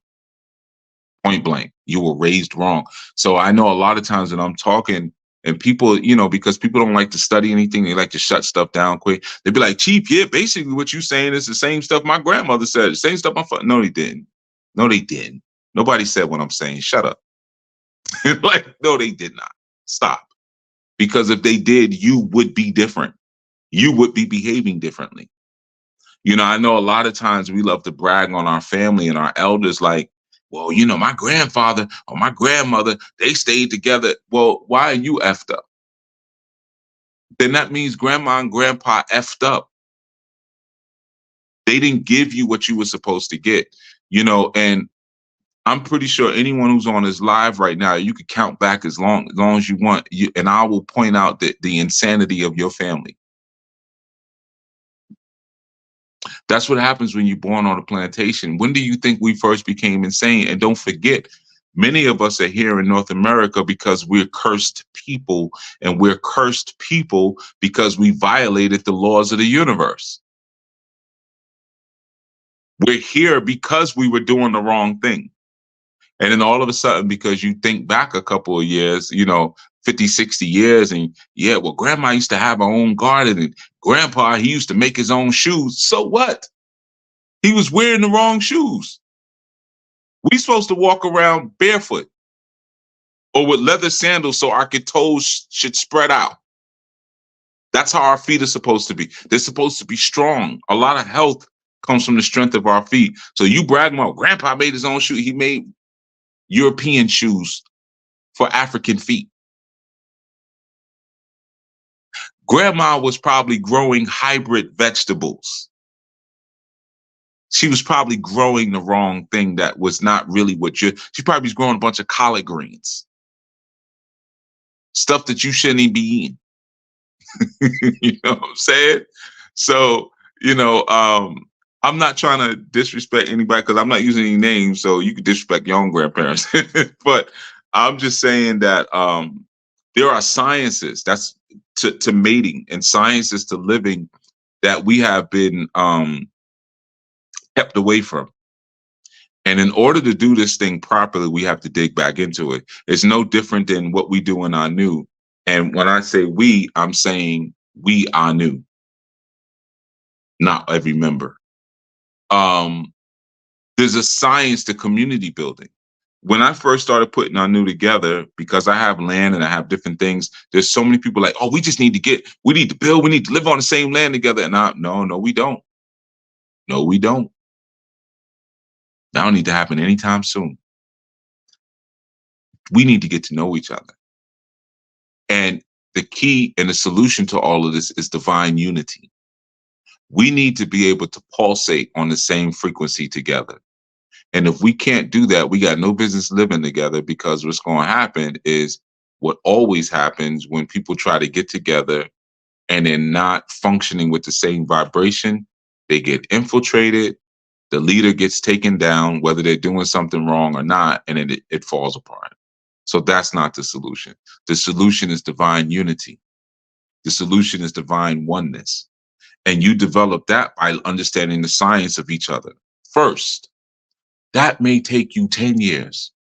Speaker 1: Point blank, you were raised wrong. So I know a lot of times when I'm talking and people, because people don't like to study anything, they like to shut stuff down quick. They'd be like, Chief, yeah, basically what you're saying is the same stuff my grandmother said, the same stuff no, they didn't. No, they didn't. Nobody said what I'm saying. Shut up. Like, no, they did not. Stop. Because if they did, you would be different. You would be behaving differently. I know a lot of times we love to brag on our family and our elders like, well, my grandfather or my grandmother, they stayed together. Well, why are you effed up? Then that means grandma and grandpa effed up. They didn't give you what you were supposed to get, and I'm pretty sure anyone who's on this live right now, you could count back as long as you want, and I will point out the insanity of your family. That's what happens when you're born on a plantation. When do you think we first became insane? And don't forget, many of us are here in North America because we're cursed people, and we're cursed people because we violated the laws of the universe. We're here because we were doing the wrong thing. And then all of a sudden, because you think back a couple of years, 50, 60 years, and yeah, well, grandma used to have her own garden, and grandpa, he used to make his own shoes. So what? He was wearing the wrong shoes. We supposed to walk around barefoot or with leather sandals so our toes should spread out. That's how our feet are supposed to be. They're supposed to be strong. A lot of health comes from the strength of our feet. So you brag about grandpa made his own shoe. He made European shoes for African feet. Grandma was probably growing hybrid vegetables. She was probably growing the wrong thing that was not really she probably was growing a bunch of collard greens. Stuff that you shouldn't even be eating. You know what I'm saying? So, I'm not trying to disrespect anybody because I'm not using any names, so you can disrespect your own grandparents. But I'm just saying that there are sciences that's to mating and sciences to living that we have been kept away from. And in order to do this thing properly, we have to dig back into it. It's no different than what we do in our new. And when I say we, I'm saying we are new, not every member. There's a science to community building. When I first started putting our new together, because I have land and I have different things, there's so many people like, oh, we need to build, we need to live on the same land together. And no, we don't. No, we don't. That don't need to happen anytime soon. We need to get to know each other. And the key and the solution to all of this is divine unity. We need to be able to pulsate on the same frequency together. And if we can't do that, we got no business living together, because what's going to happen is what always happens when people try to get together and they're not functioning with the same vibration. They get infiltrated. The leader gets taken down, whether they're doing something wrong or not, and it falls apart. So that's not the solution. The solution is divine unity. The solution is divine oneness. And you develop that by understanding the science of each other first. That may take you 10 years.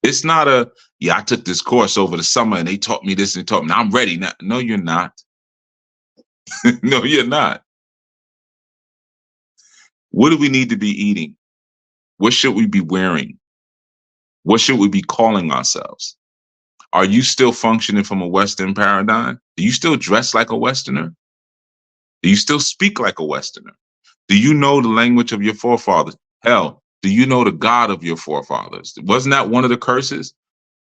Speaker 1: It's not I took this course over the summer and they taught me this and taught me, now I'm ready. Now, no, you're not. No, you're not. What do we need to be eating? What should we be wearing? What should we be calling ourselves? Are you still functioning from a Western paradigm? Do you still dress like a Westerner? Do you still speak like a Westerner? Do you know the language of your forefathers? Hell, do you know the God of your forefathers? Wasn't that one of the curses?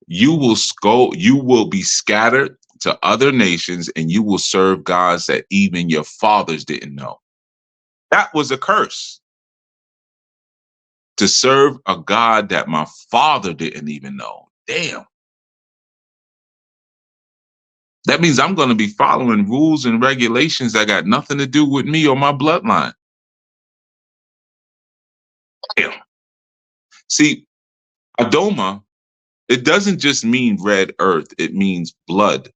Speaker 1: You will be scattered to other nations, and you will serve gods that even your fathers didn't know. That was a curse. to serve a God that my father didn't even know. Damn. That means I'm going to be following rules and regulations that got nothing to do with me or my bloodline. Damn. See, Adoma, it doesn't just mean red earth, it means blood.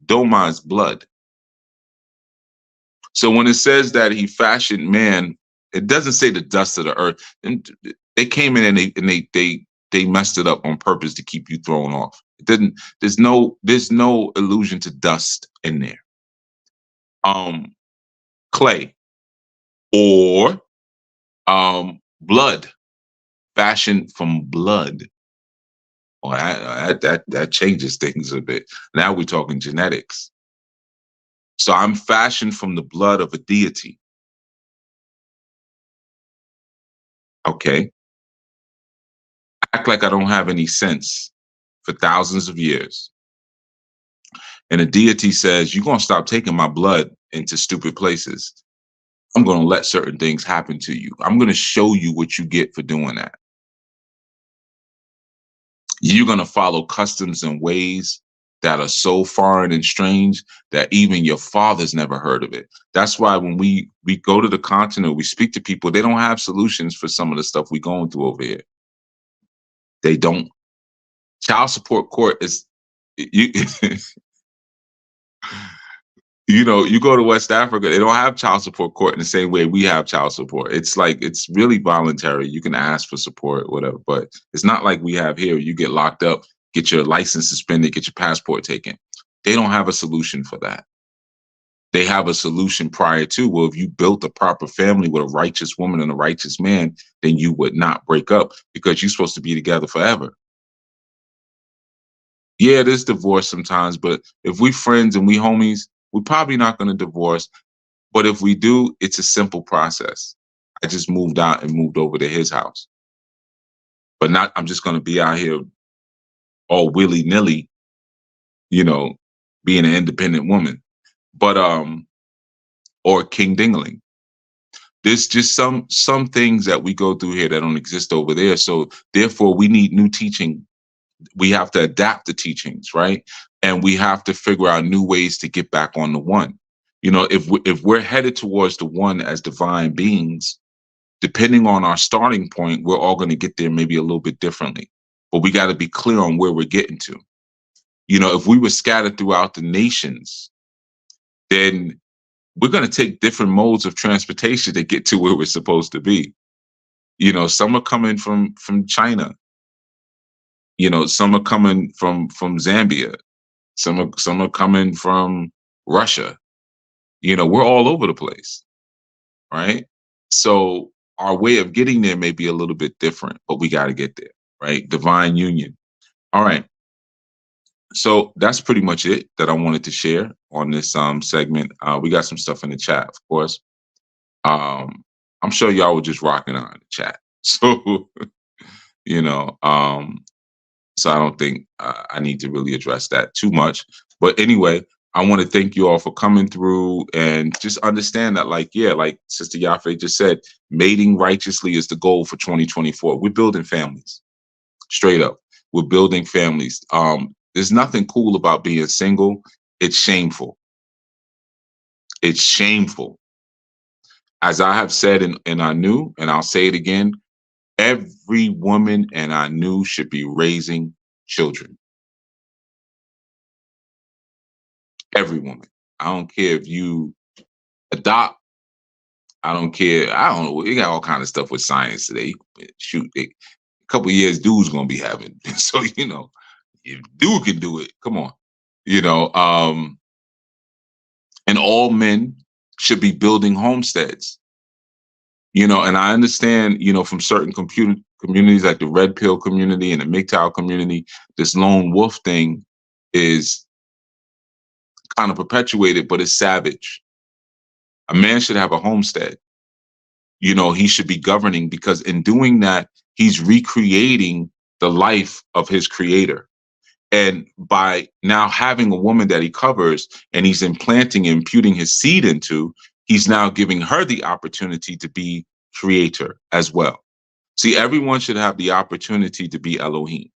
Speaker 1: Doma is blood. So when it says that he fashioned man, it doesn't say the dust of the earth. And they came in and they messed it up on purpose to keep you thrown off. It didn't. There's no allusion to dust in there. Clay or blood, fashioned from blood. Well, that changes things a bit. Now we're talking genetics. So I'm fashioned from the blood of a deity. Okay. Act like I don't have any sense for thousands of years. And a deity says, you're going to stop taking my blood into stupid places. I'm going to let certain things happen to you. I'm going to show you what you get for doing that. You're going to follow customs and ways that are so foreign and strange that even your father's never heard of it. That's why when we go to the continent, we speak to people, they don't have solutions for some of the stuff we're going through over here. They don't. Child support court is, you, you go to West Africa, they don't have child support court in the same way we have child support. It's like, it's really voluntary. You can ask for support, whatever, but it's not like we have here. You get locked up, get your license suspended, get your passport taken. They don't have a solution for that. They have a solution prior to, well, if you built a proper family with a righteous woman and a righteous man, then you would not break up because you're supposed to be together forever. Yeah, there's divorce sometimes, but if we friends and we homies, we're probably not going to divorce. But if we do, it's a simple process. I just moved out and moved over to his house. But not, I'm just going to be out here all willy-nilly, being an independent woman. But, or King Dingling. There's just some things that we go through here that don't exist over there. So therefore, we need new teaching. We have to adapt the teachings, right? And we have to figure out new ways to get back on the one. If we're headed towards the one as divine beings, depending on our starting point, we're all going to get there maybe a little bit differently. But we got to be clear on where we're getting to. If we were scattered throughout the nations, then we're going to take different modes of transportation to get to where we're supposed to be. Some are coming from China. Some are coming from Zambia. Some are coming from Russia. We're all over the place, right? So our way of getting there may be a little bit different, but we got to get there, right? Divine union. All right. So that's pretty much it that I wanted to share on this segment. We got some stuff in the chat, of course. I'm sure y'all were just rocking on the chat. So, so I don't think I need to really address that too much. But anyway, I want to thank you all for coming through and just understand that, like Sister Yafe just said, mating righteously is the goal for 2024. We're building families. Straight up. We're building families. There's nothing cool about being single. It's shameful. It's shameful. As I have said in Anu, and I'll say it again, every woman in Anu should be raising children. Every woman. I don't care if you adopt. I don't care. I don't know. You got all kind of stuff with science today. Shoot, a couple of years, dude's gonna be having. So if dude can do it, come on. And all men should be building homesteads. And I understand, from certain communities like the Red Pill community and the MGTOW community, this lone wolf thing is kind of perpetuated, but it's savage. A man should have a homestead. He should be governing, because in doing that, he's recreating the life of his creator. And by now having a woman that he covers and he's implanting and imputing his seed into, he's now giving her the opportunity to be creator as well. See, everyone should have the opportunity to be Elohim.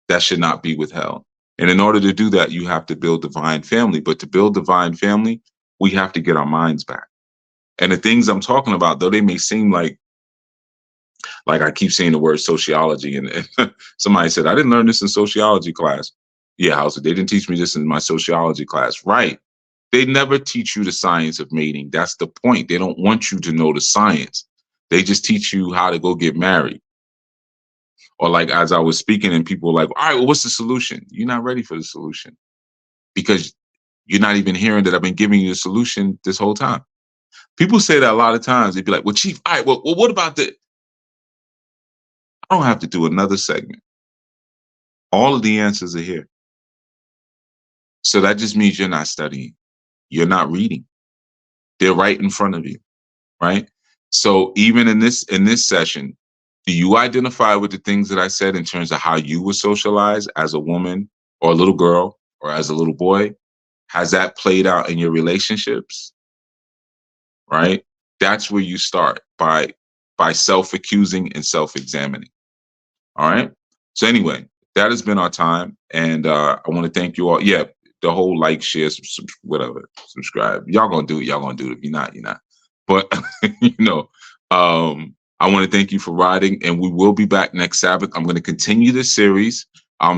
Speaker 1: That should not be withheld. And in order to do that, you have to build divine family. But to build divine family, we have to get our minds back. And the things I'm talking about, though they may seem like I keep saying the word sociology, and somebody said, I didn't learn this in sociology class. Yeah, Hauser, they didn't teach me this in my sociology class. Right. They never teach you the science of mating. That's the point. They don't want you to know the science. They just teach you how to go get married. Or like as I was speaking and people were like, all right, well, what's the solution? You're not ready for the solution because you're not even hearing that I've been giving you the solution this whole time. People say that a lot of times. They'd be like, well, Chief, all right, well what about the, I don't have to do another segment. All of the answers are here. So that just means you're not studying. You're not reading. They're right in front of you, right? So even in this session, do you identify with the things that I said in terms of how you were socialized as a woman or a little girl or as a little boy? Has that played out in your relationships? Right? That's where you start by self-accusing and self-examining. All right. So anyway, that has been our time, and I want to thank you all. Yeah, the whole like, share, whatever, subscribe. Y'all gonna do it. Y'all gonna do it. If you're not, you're not. But you know, I want to thank you for riding, and we will be back next Sabbath. I'm going to continue this series.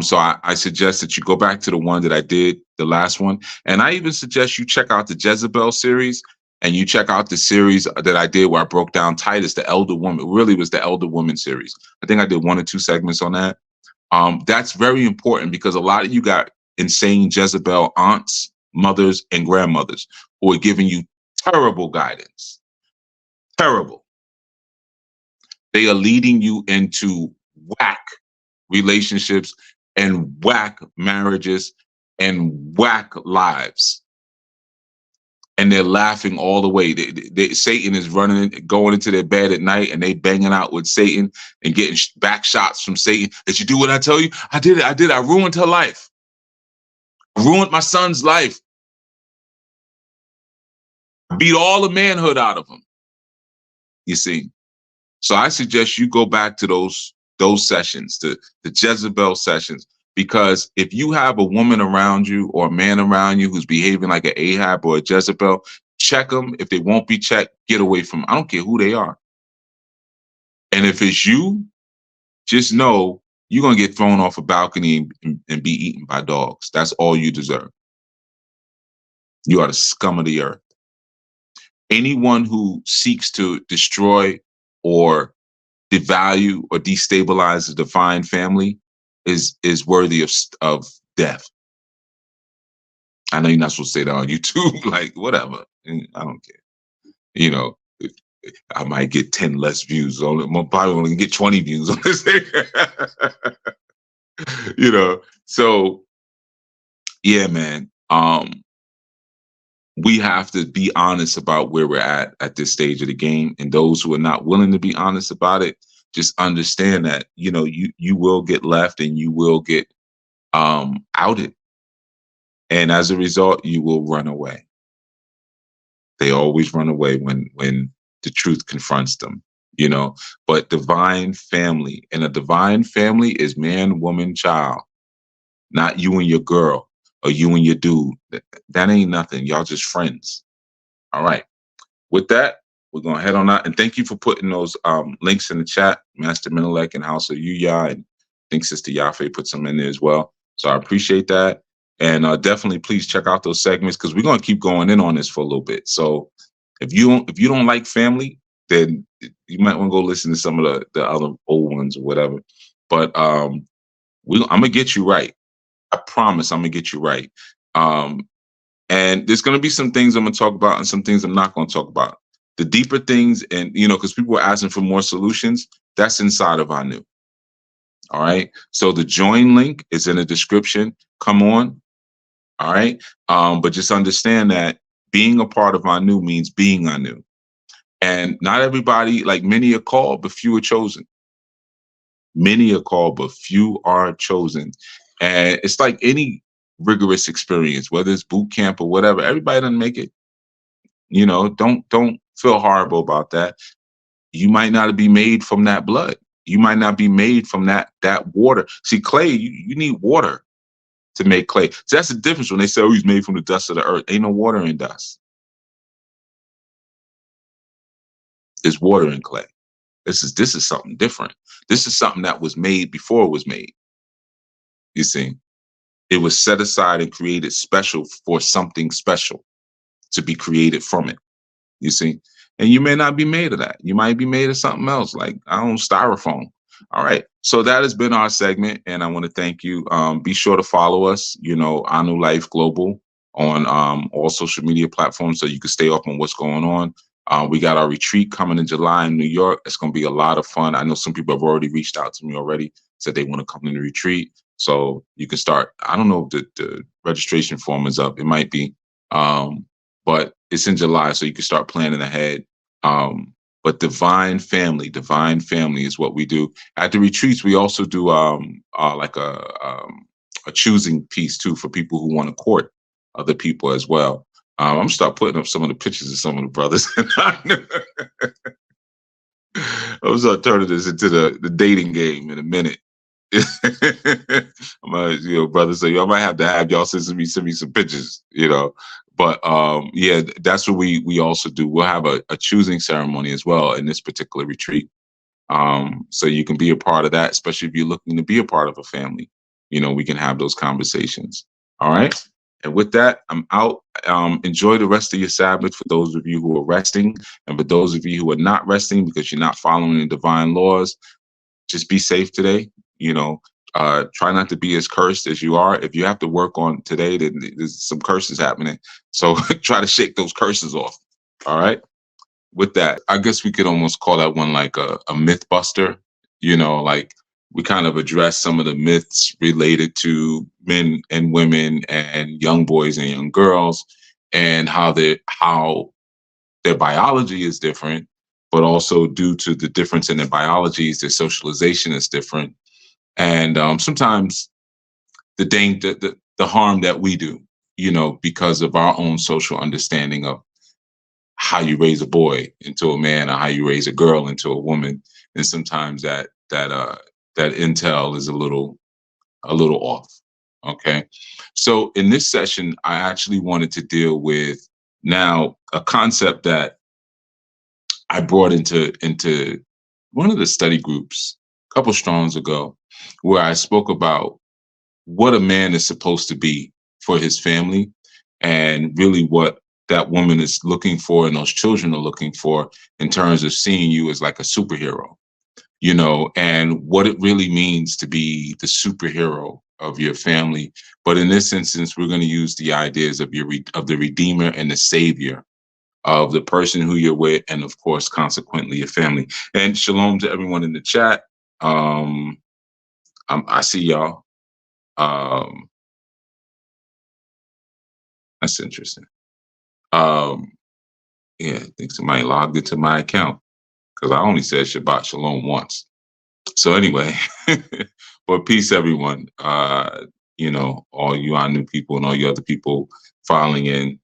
Speaker 1: So I suggest that you go back to the one that I did, the last one, and I even suggest you check out the Jezebel series. And you check out the series that I did where I broke down Titus, the elder woman. It really was the elder woman series. I think I did 1 or 2 segments on that. That's very important because a lot of you got insane Jezebel aunts, mothers, and grandmothers who are giving you terrible guidance. Terrible. They are leading you into whack relationships and whack marriages and whack lives. And they're laughing all the way. Satan is going into their bed at night, and they banging out with Satan and getting back shots from Satan. Did you do what I tell you? I did it. I did. I ruined her life. I ruined my son's life. I beat all the manhood out of him. You see. So I suggest you go back to those sessions, the Jezebel sessions. Because if you have a woman around you or a man around you who's behaving like an Ahab or a Jezebel, check them. If they won't be checked, get away from them. I don't care who they are. And if it's you, just know you're going to get thrown off a balcony and be eaten by dogs. That's all you deserve. You are the scum of the earth. Anyone who seeks to destroy or devalue or destabilize the divine family is worthy of death. I know you're not supposed to say that on YouTube, like whatever. I don't care. You know, I might get 10 less views on it. I'm probably only get 20 views on this thing. You know, so yeah, man. We have to be honest about where we're at this stage of the game. And those who are not willing to be honest about it, just understand that, you know, you will get left and you will get outed. And as a result, you will run away. They always run away when the truth confronts them, you know. But divine family, and a divine family is man, woman, child, not you and your girl or you and your dude. That ain't nothing. Y'all just friends. All right. With that, we're going to head on out. And thank you for putting those links in the chat, Master Menelek and House of Yuya. And I think Sister Yafe put some in there as well. So I appreciate that. And definitely please check out those segments because we're going to keep going in on this for a little bit. So if you don't like family, then you might want to go listen to some of the other old ones or whatever. But I'm going to get you right. I promise I'm going to get you right. And there's going to be some things I'm going to talk about and some things I'm not going to talk about. The deeper things, and, you know, because people are asking for more solutions, that's inside of Anu. All right. So the join link is in the description. Come on. All right. But just understand that being a part of Anu means being Anu. And not everybody, like many are called, but few are chosen. Many are called, but few are chosen. And it's like any rigorous experience, whether it's boot camp or whatever, everybody doesn't make it. You know, don't feel horrible about that. You might not be made from that blood. You might not be made from that water. See, clay, you need water to make clay. So that's the difference when they say, oh, he's made from the dust of the earth. Ain't no water in dust. There's water in clay. This is something different. This is something that was made before it was made. You see, it was set aside and created special for something special to be created from it. You see, and you may not be made of that. You might be made of something else, like I don't know, styrofoam. All right. So that has been our segment, and I want to thank you. Be sure to follow us, Anu Life Global on all social media platforms so you can stay up on what's going on. We got our retreat coming in July in New York. It's going to be a lot of fun. I know some people have already reached out to me already, said they want to come to the retreat. So you can start. I don't know if the registration form is up. It might be. But it's in July, so you can start planning ahead. But divine family is what we do at the retreats. We also do like a choosing piece too for people who want to court other people as well. I'm gonna start putting up some of the pictures of some of the brothers. I'm gonna start turning this into the dating game in a minute. I'm gonna, brother say, I might have to have y'all send me some pictures, But yeah, that's what we also do. We'll have a choosing ceremony as well in this particular retreat. So you can be a part of that, especially if you're looking to be a part of a family. We can have those conversations. All right. And with that, I'm out. Enjoy the rest of your Sabbath for those of you who are resting. And for those of you who are not resting because you're not following the divine laws, just be safe today. Try not to be as cursed as you are. If you have to work on today, then there's some curses happening. So try to shake those curses off. All right. With that, I guess we could almost call that one like a myth buster. Like we kind of address some of the myths related to men and women and young boys and young girls and how their biology is different, but also due to the difference in their biologies, their socialization is different. And sometimes the harm that we do, because of our own social understanding of how you raise a boy into a man or how you raise a girl into a woman, and sometimes that intel is a little off. Okay, so in this session, I actually wanted to deal with now a concept that I brought into one of the study groups a couple strongs ago, where I spoke about what a man is supposed to be for his family and really what that woman is looking for and those children are looking for in terms of seeing you as like a superhero, and what it really means to be the superhero of your family. But in this instance, we're going to use the ideas of the Redeemer and the Savior of the person who you're with, and of course, consequently, your family. And shalom to everyone in the chat. I see y'all. That's interesting. Yeah, I think somebody logged into my account because I only said Shabbat Shalom once. So anyway, but peace, everyone. All you Anu people and all you other people filing in.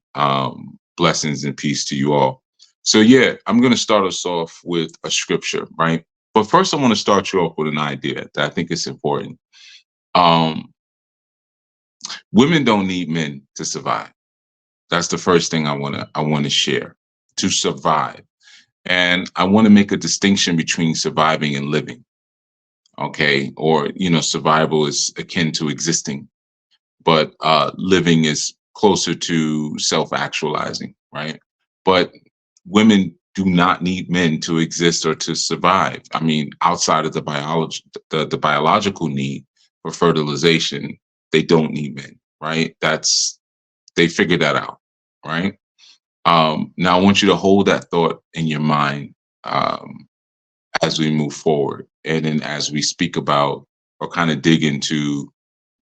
Speaker 1: Blessings and peace to you all. So yeah, I'm going to start us off with a scripture, right? But first, I want to start you off with an idea that I think is important. Women don't need men to survive. That's the first thing I want to share. To survive, and I want to make a distinction between surviving and living. Okay, or survival is akin to existing, but living is closer to self-actualizing, right? But women do not need men to exist or to survive. I mean, outside of the biological need for fertilization, they don't need men, right? They figured that out, right? Now I want you to hold that thought in your mind as we move forward, and then as we speak about or kind of dig into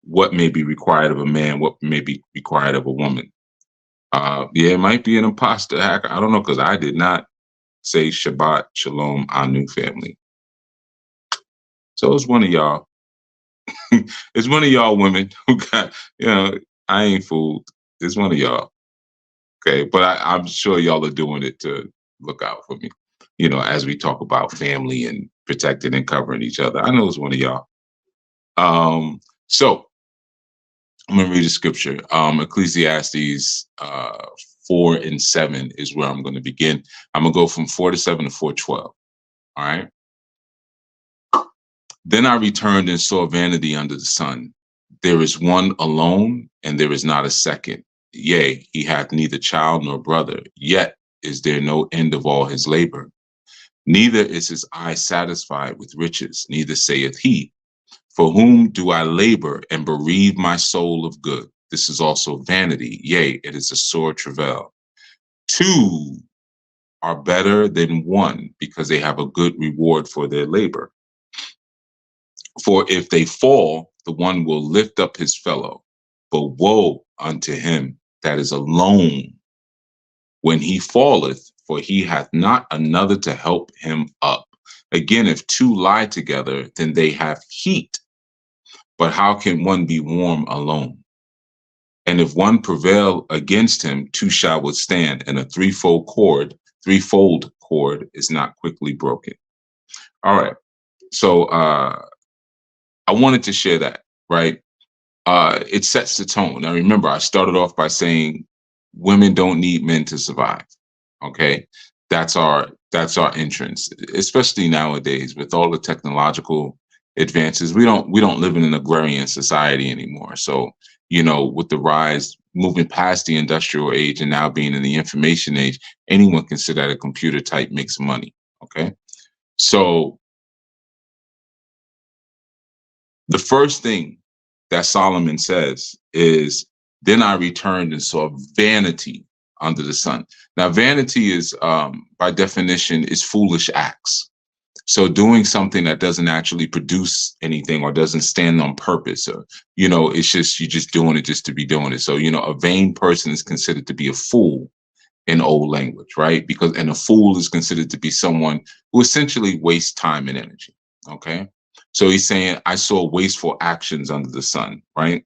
Speaker 1: what may be required of a man, what may be required of a woman. Yeah, it might be an imposter hacker. I don't know, because I did not say Shabbat Shalom Anu family. So it's one of y'all. It's one of y'all women who got, I ain't fooled. It's one of y'all. Okay, but I'm sure y'all are doing it to look out for me. as we talk about family and protecting and covering each other. I know it's one of y'all. So I'm going to read a scripture. Ecclesiastes 4:7 is where I'm going to begin. I'm going to go from 4-7 to 4:12. All right. Then I returned and saw vanity under the sun. There is one alone, and there is not a second. Yea, he hath neither child nor brother, yet is there no end of all his labor. Neither is his eye satisfied with riches, neither saith he, for whom do I labor and bereave my soul of good? This is also vanity. Yea, it is a sore travail. Two are better than one because they have a good reward for their labor. For if they fall, the one will lift up his fellow. But woe unto him that is alone when he falleth, for he hath not another to help him up. Again, if two lie together, then they have heat. But how can one be warm alone? And if one prevail against him, two shall withstand, and a threefold cord is not quickly broken. All right. So I wanted to share that, right? It sets the tone. Now remember, I started off by saying women don't need men to survive. Okay. That's our entrance, especially nowadays with all the technological advances. We don't live in an agrarian society anymore. So, with the rise moving past the industrial age and now being in the information age, anyone can sit at a computer, type, make some money. Okay. So the first thing that Solomon says is, then I returned and saw vanity under the sun. Now, vanity is, by definition, is foolish acts. So doing something that doesn't actually produce anything or doesn't stand on purpose, or, it's just, you're just doing it just to be doing it. So, a vain person is considered to be a fool in old language, right? And a fool is considered to be someone who essentially wastes time and energy. Okay. So he's saying, I saw wasteful actions under the sun, right?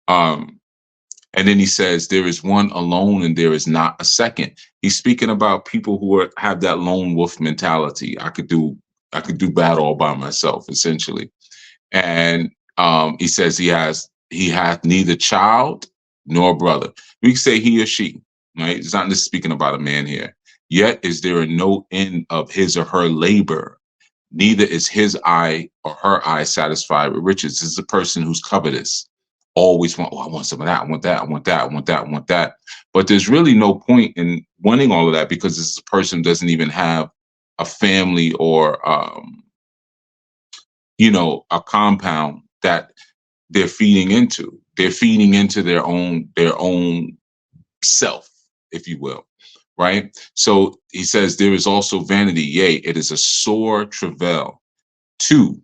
Speaker 1: And then he says, there is one alone and there is not a second. He's speaking about people who have that lone wolf mentality. I could do bad all by myself, essentially. And he says he hath neither child nor brother. We can say he or she, right? It's not just speaking about a man here. Yet is there no end of his or her labor. Neither is his eye or her eye satisfied with riches. This is a person who's covetous. Always want, I want some of that. I want that. I want that. I want that. I want that. But there's really no point in wanting all of that because this person doesn't even have a family or, a compound that they're feeding into. They're feeding into their own self, if you will. Right. So he says there is also vanity. Yea, it is a sore travail. Two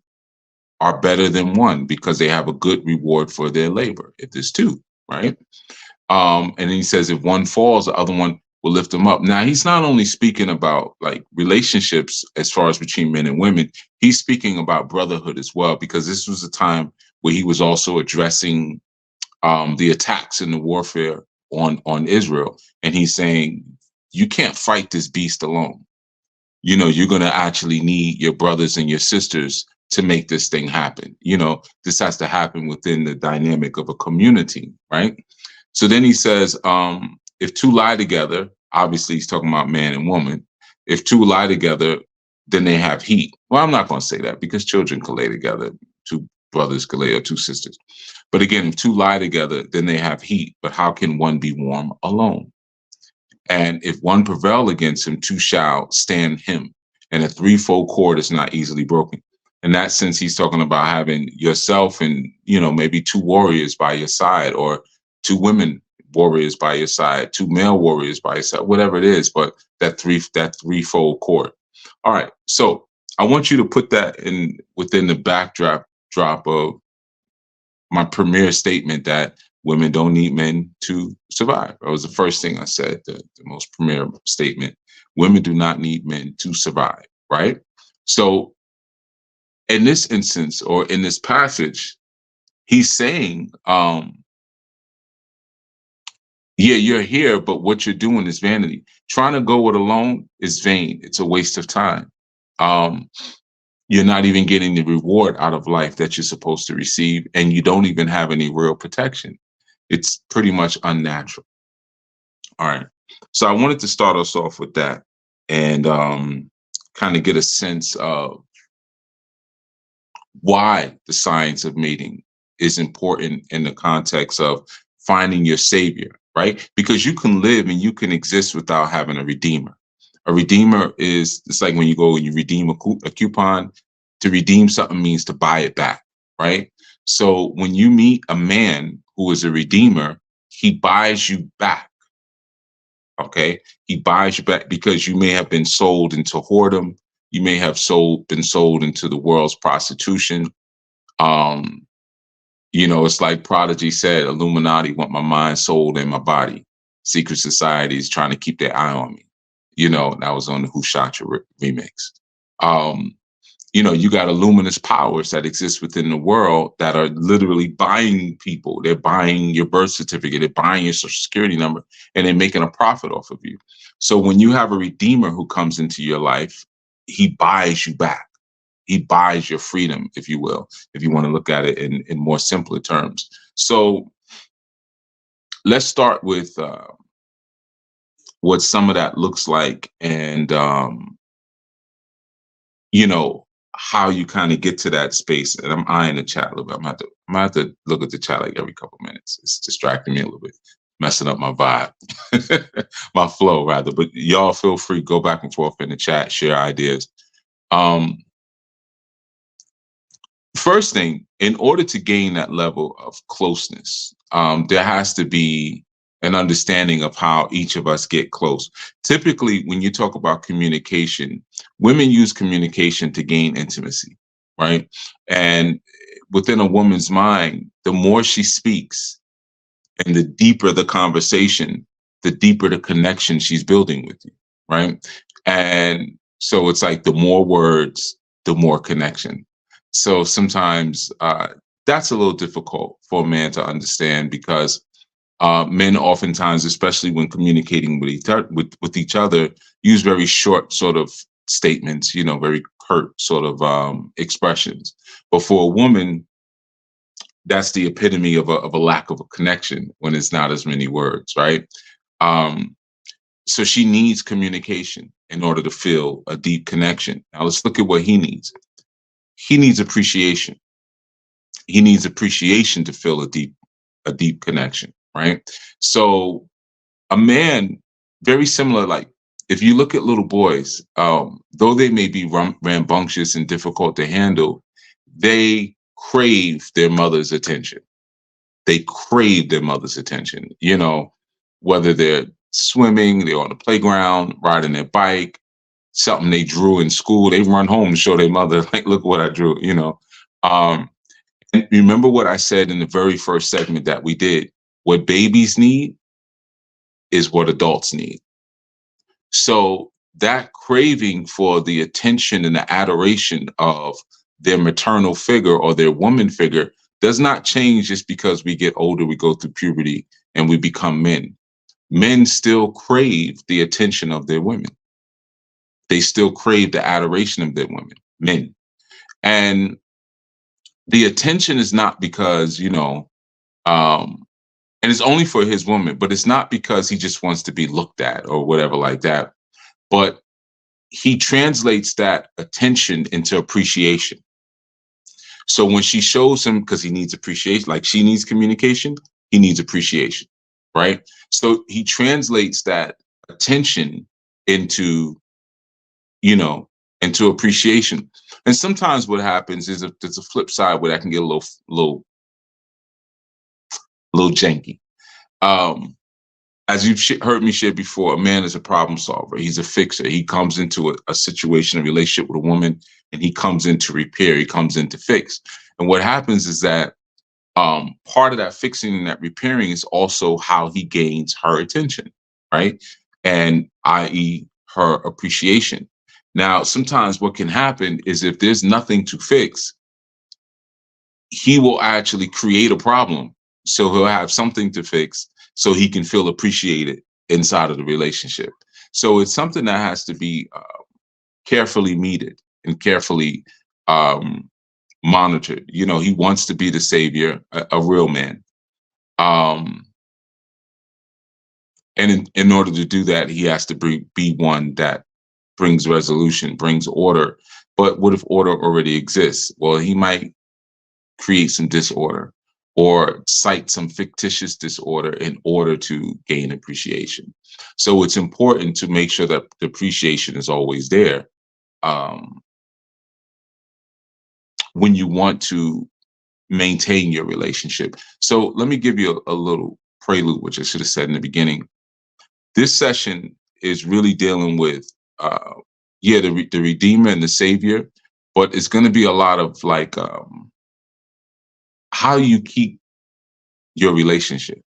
Speaker 1: are better than one because they have a good reward for their labor. If there's two, right? And then he says if one falls, the other one will lift them up. Now he's not only speaking about like relationships as far as between men and women, he's speaking about brotherhood as well, because this was a time where he was also addressing the attacks and the warfare on Israel. And he's saying, you can't fight this beast alone. You're going to actually need your brothers and your sisters to make this thing happen. This has to happen within the dynamic of a community, right? So then he says, if two lie together, obviously he's talking about man and woman. If two lie together, then they have heat. Well, I'm not going to say that because children can lay together. Two brothers can lay, or two sisters. But again, if two lie together, then they have heat. But how can one be warm alone? And if one prevail against him, two shall stand him. And a threefold cord is not easily broken. In that sense, he's talking about having yourself and, maybe two warriors by your side, or two women warriors by your side, two male warriors by your side, whatever it is, but that threefold cord. All right. So I want you to put that within the backdrop of my premier statement that women don't need men to survive. That was the first thing I said, the most premier statement. Women do not need men to survive, right? So in this instance, or in this passage, he's saying Yeah, you're here, but what you're doing is vanity. Trying to go it alone is vain. It's a waste of time. Um, you're not even getting the reward out of life that you're supposed to receive, and you don't even have any real protection. It's pretty much unnatural. All right. So I wanted to start us off with that and kind of get a sense of why the science of mating is important in the context of finding your savior, right? Because you can live and you can exist without having a redeemer. A redeemer is, it's like when you go and you redeem a coupon. To redeem something means to buy it back, right? So when you meet a man who is a redeemer, he buys you back. Okay, he buys you back because you may have been sold into whoredom. You may have been sold into the world's prostitution. Um, it's like Prodigy said, Illuminati want my mind, soul, and my body. Secret society is trying to keep their eye on me. That was on the Who Shot You remix. Um, you got luminous powers that exist within the world that are literally buying people. They're buying your birth certificate, they're buying your social security number, and they're making a profit off of you. So when you have a redeemer who comes into your life, he buys you back. He buys your freedom, if you will, if you want to look at it in more simpler terms. So let's start with what some of that looks like, and how you kind of get to that space. And I'm eyeing the chat a little bit. I'm gonna have to look at the chat like every couple minutes. It's distracting me a little bit, messing up my vibe, my flow rather. But y'all feel free, go back and forth in the chat, share ideas. First thing, in order to gain that level of closeness, there has to be an understanding of how each of us get close. Typically, when you talk about communication, women use communication to gain intimacy, right? And within a woman's mind, the more she speaks and the deeper the conversation, the deeper the connection she's building with you, right? And so it's like the more words, the more connection. So sometimes that's a little difficult for a man to understand because men oftentimes, especially when communicating with each other, use very short sort of statements, very curt sort of expressions. But for a woman, that's the epitome of a lack of a connection when it's not as many words, right? So she needs communication in order to feel a deep connection. Now let's look at what he needs. He needs appreciation. He needs appreciation to feel a deep connection, right? So a man, very similar, like if you look at little boys, though they may be rambunctious and difficult to handle, they crave their mother's attention. They crave their mother's attention, whether they're swimming, they're on the playground, riding their bike, something they drew in school, they run home and show their mother, like, look what I drew, And remember what I said in the very first segment that we did, what babies need is what adults need. So that craving for the attention and the adoration of their maternal figure or their woman figure does not change just because we get older, we go through puberty and we become men. Men still crave the attention of their women. They still crave the adoration of their women, men. And the attention is not because, and it's only for his woman, but it's not because he just wants to be looked at or whatever like that. But he translates that attention into appreciation. So when she shows him, because he needs appreciation, like she needs communication, he needs appreciation, right? So he translates that attention into, into appreciation. And sometimes what happens is there's a flip side where that can get a little janky. As you've heard me share before, a man is a problem solver. He's a fixer. He comes into a situation, a relationship with a woman, and he comes in to repair. He comes in to fix. And what happens is that part of that fixing and that repairing is also how he gains her attention, right? And i.e. her appreciation. Now, sometimes what can happen is if there's nothing to fix, he will actually create a problem. So he'll have something to fix so he can feel appreciated inside of the relationship. So it's something that has to be carefully meted and carefully um, monitored. You know, he wants to be the savior, a real man. Um, and in order to do that, he has to be one that brings resolution, brings order. But what if order already exists? Well, he might create some disorder or cite some fictitious disorder in order to gain appreciation. So it's important to make sure that the appreciation is always there um, when you want to maintain your relationship. So let me give you a little prelude, which I should have said in the beginning. This session is really dealing with, yeah, the Redeemer and the Savior, but it's going to be a lot of like how you keep your relationship,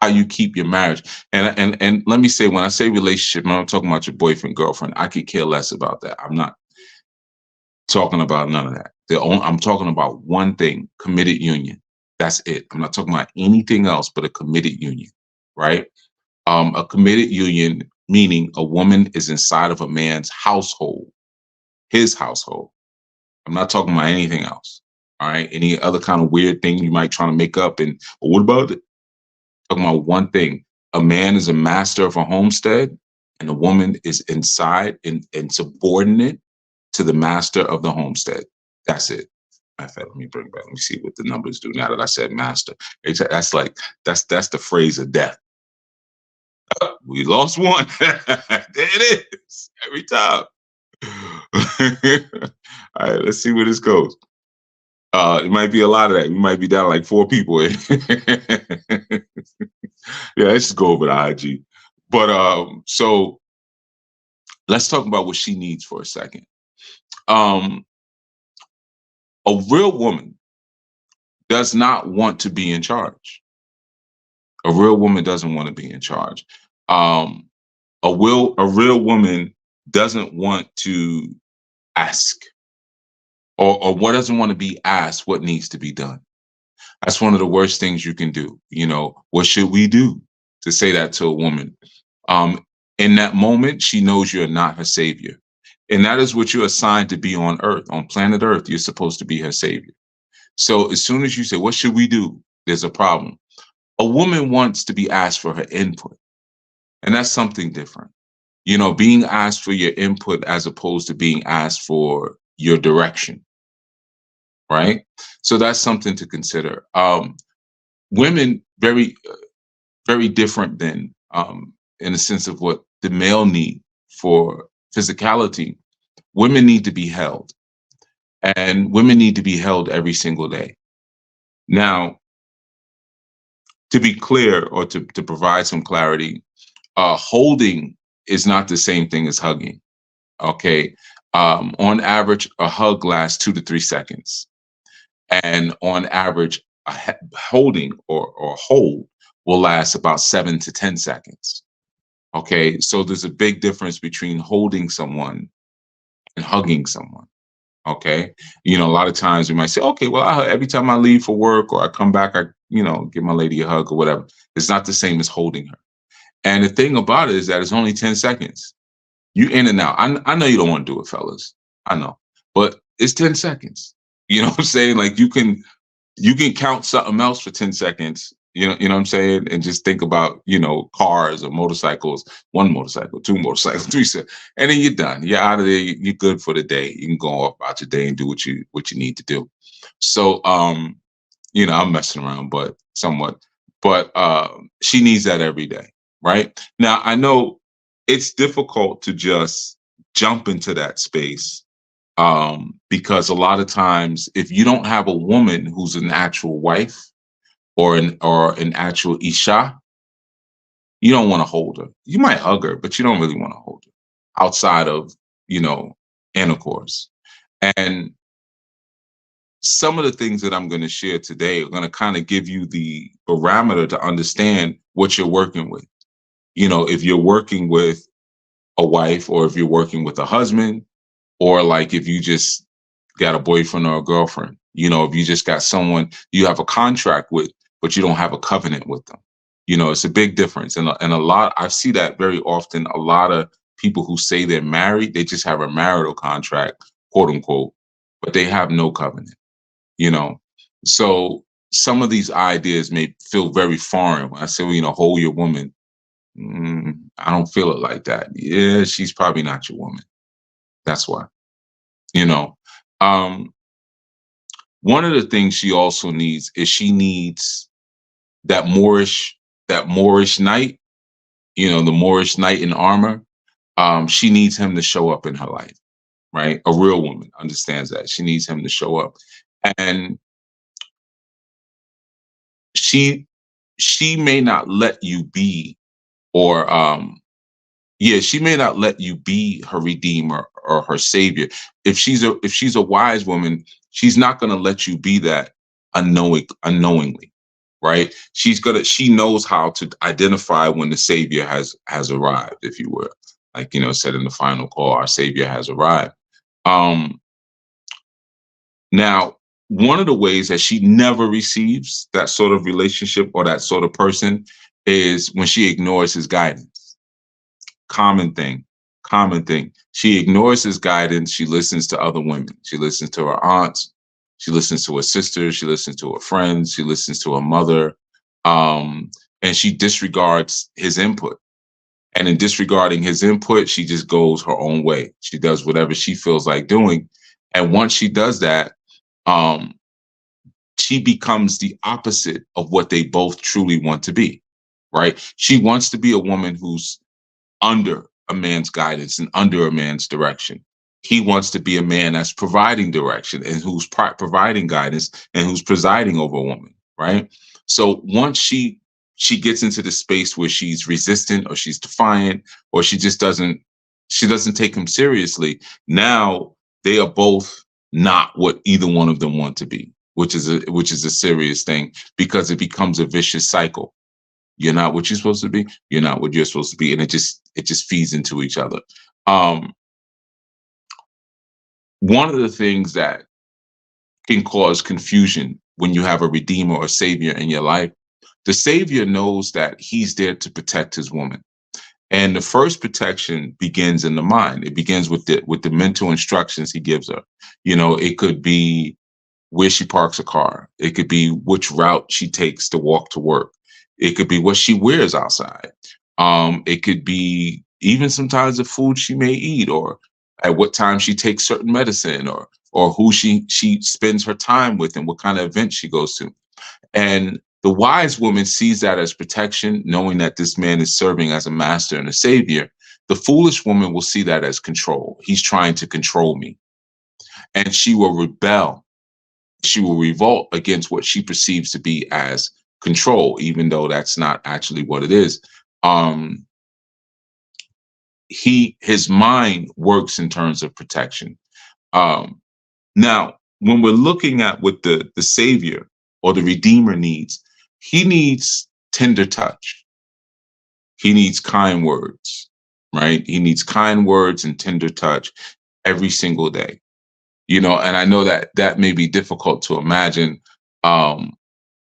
Speaker 1: how you keep your marriage. And let me say, when I say relationship, I'm not talking about your boyfriend, girlfriend. I could care less about that. I'm not talking about none of that. I'm talking about one thing: committed union. That's it. I'm not talking about anything else but a committed union, right? A committed union meaning a woman is inside of a man's household, his household. I'm not talking about anything else. All right. Any other kind of weird thing you might try to make up, and well, what about it? Talking about one thing: a man is a master of a homestead, and a woman is inside and subordinate to the master of the homestead. That's it. In fact, let me bring back. Let me see what the numbers do now that I said master. That's like that's the phrase of death. We lost one. There it is. Every time. All right, let's see where this goes. It might be a lot of that. We might be down like 4 people. Yeah, let's just go over the IG. But so let's talk about what she needs for a second. A real woman does not want to be in charge. A real woman doesn't want to be in charge. Um, a real woman doesn't want to ask, or what doesn't want to be asked what needs to be done. That's one of the worst things you can do. You know, what should we do? To say that to a woman. Um, in that moment, she knows you're not her savior. And that is what you're assigned to be on earth, on planet earth. You're supposed to be her savior. So as soon as you say, what should we do? There's a problem. A woman wants to be asked for her input. And that's something different. You know, being asked for your input as opposed to being asked for your direction. Right. So that's something to consider. Women, very different than in the sense of what the male need for physicality. Women need to be held, and women need to be held every single day. Now, to be clear, or to provide some clarity, holding is not the same thing as hugging. Okay. On average, a hug lasts 2 to 3 seconds. And on average, holding or hold will last about 7 to 10 seconds. Okay. So there's a big difference between holding someone and hugging someone. Okay. You know, a lot of times we might say, okay, well, every time I leave for work or I come back, I, give my lady a hug or whatever. It's not the same as holding her. And the thing about it is that it's only 10 seconds. You in and out. I know you don't want to do it, fellas. I know, but it's 10 seconds. You know what I'm saying? Like you can count something else for 10 seconds. You know what I'm saying? And just think about, cars or motorcycles, 1 motorcycle, 2 motorcycles, 3, and then you're done. You're out of there. You're good for the day. You can go about your day and do what you need to do. So, I'm messing around, but somewhat, but she needs that every day. Right now, I know it's difficult to just jump into that space because a lot of times, if you don't have a woman who's an actual wife or an actual isha, you don't want to hold her. You might hug her, but you don't really want to hold her outside of intercourse. And some of the things that I'm going to share today are going to kind of give you the barometer to understand what you're working with. If you're working with a wife, or if you're working with a husband, or like if you just got a boyfriend or a girlfriend, if you just got someone you have a contract with, but you don't have a covenant with them. It's a big difference. And a lot, I see that very often. A lot of people who say they're married, they just have a marital contract, quote unquote, but they have no covenant, you know. So some of these ideas may feel very foreign. When I say, well, hold your woman, I don't feel it like that. Yeah, she's probably not your woman. That's why, you know. Um, One of the things she also needs is she needs that Moorish, that Moorish knight, the Moorish knight in armor. She needs him to show up in her life, right? A real woman understands that. She needs him to show up. And she she may not let you be, or yeah, she may not let you be her redeemer or her savior. If she's a wise woman, she's not going to let you be that unknowingly, right? She knows how to identify when the savior has arrived, if you will. Like, said in the final call, our savior has arrived. Um Now, one of the ways that she never receives that sort of relationship or that sort of person is when she ignores his guidance. Common thing, common thing. She ignores his guidance. She listens to other women. She listens to her aunts. She listens to her sisters. She listens to her friends. She listens to her mother. And she disregards his input. And in disregarding his input, she just goes her own way. She does whatever she feels like doing. And once she does that, um, she becomes the opposite of what they both truly want to be, right? She wants to be a woman who's under a man's guidance and under a man's direction. He wants to be a man that's providing direction and who's providing guidance and who's presiding over a woman, right? So once she gets into the space where she's resistant or she's defiant or she doesn't take him seriously, now they are both not what either one of them want to be, which is a serious thing because it becomes a vicious cycle. You're not what you're supposed to be. You're not what you're supposed to be, and it just feeds into each other. Um, One of the things that can cause confusion when you have a redeemer or savior in your life, the savior knows that he's there to protect his woman, and the first protection begins in the mind. It begins with the mental instructions he gives her. It could be where she parks a car. It could be which route she takes to walk to work. It could be what she wears outside. It could be even sometimes the food she may eat, or at what time she takes certain medicine, or who she spends her time with, and what kind of events she goes to. And the wise woman sees that as protection, knowing that this man is serving as a master and a savior. The foolish woman will see that as control. He's trying to control me, and she will rebel. She will revolt against what she perceives to be as control, even though that's not actually what it is. Um, his mind works in terms of protection. Um, Now, when we're looking at what the savior or the redeemer needs, he needs tender touch. He needs kind words, right? He needs kind words and tender touch every single day. And I know that that may be difficult to imagine, um,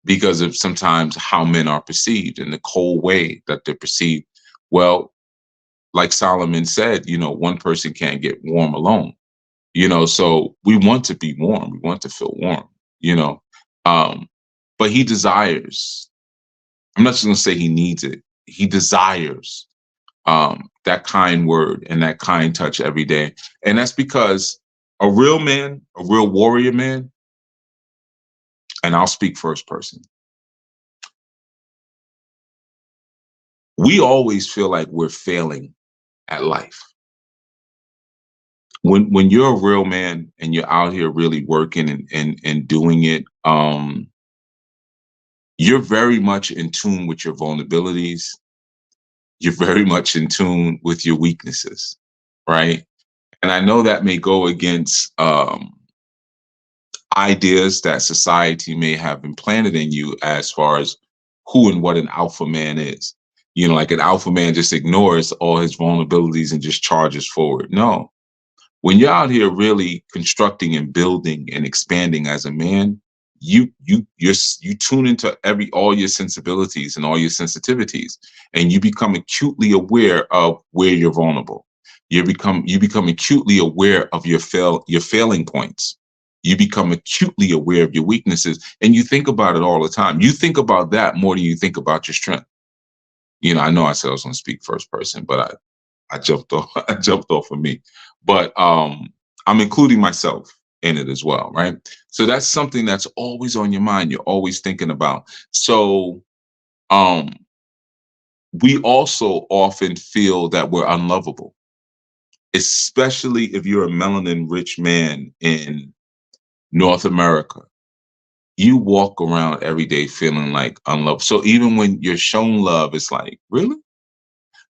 Speaker 1: because of sometimes how men are perceived and the cold way that they're perceived. Well, like Solomon said, one person can't get warm alone. So we want to be warm. We want to feel warm, you know. Um, but he desires, I'm not just gonna say he needs it, he desires that kind word and that kind touch every day. And that's because a real man, a real warrior man, and I'll speak first person, we always feel like we're failing at life. When you're a real man and you're out here really working and doing it, you're very much in tune with your vulnerabilities. You're very much in tune with your weaknesses, right? And I know that may go against ideas that society may have implanted in you as far as who and what an alpha man is. Like an alpha man just ignores all his vulnerabilities and just charges forward. No, when you're out here really constructing and building and expanding as a man, you tune into all your sensibilities and all your sensitivities, and you become acutely aware of where you're vulnerable. You become acutely aware of your failing points. You become acutely aware of your weaknesses, and you think about it all the time. You think about that more than you think about your strength. I know I said I was going to speak first person, but I jumped off. I jumped off of me, but I'm including myself in it as well, right? So that's something that's always on your mind. You're always thinking about. So um, we also often feel that we're unlovable, especially if you're a melanin rich man in North America. You walk around every day feeling like unloved. So even when you're shown love, it's like, really?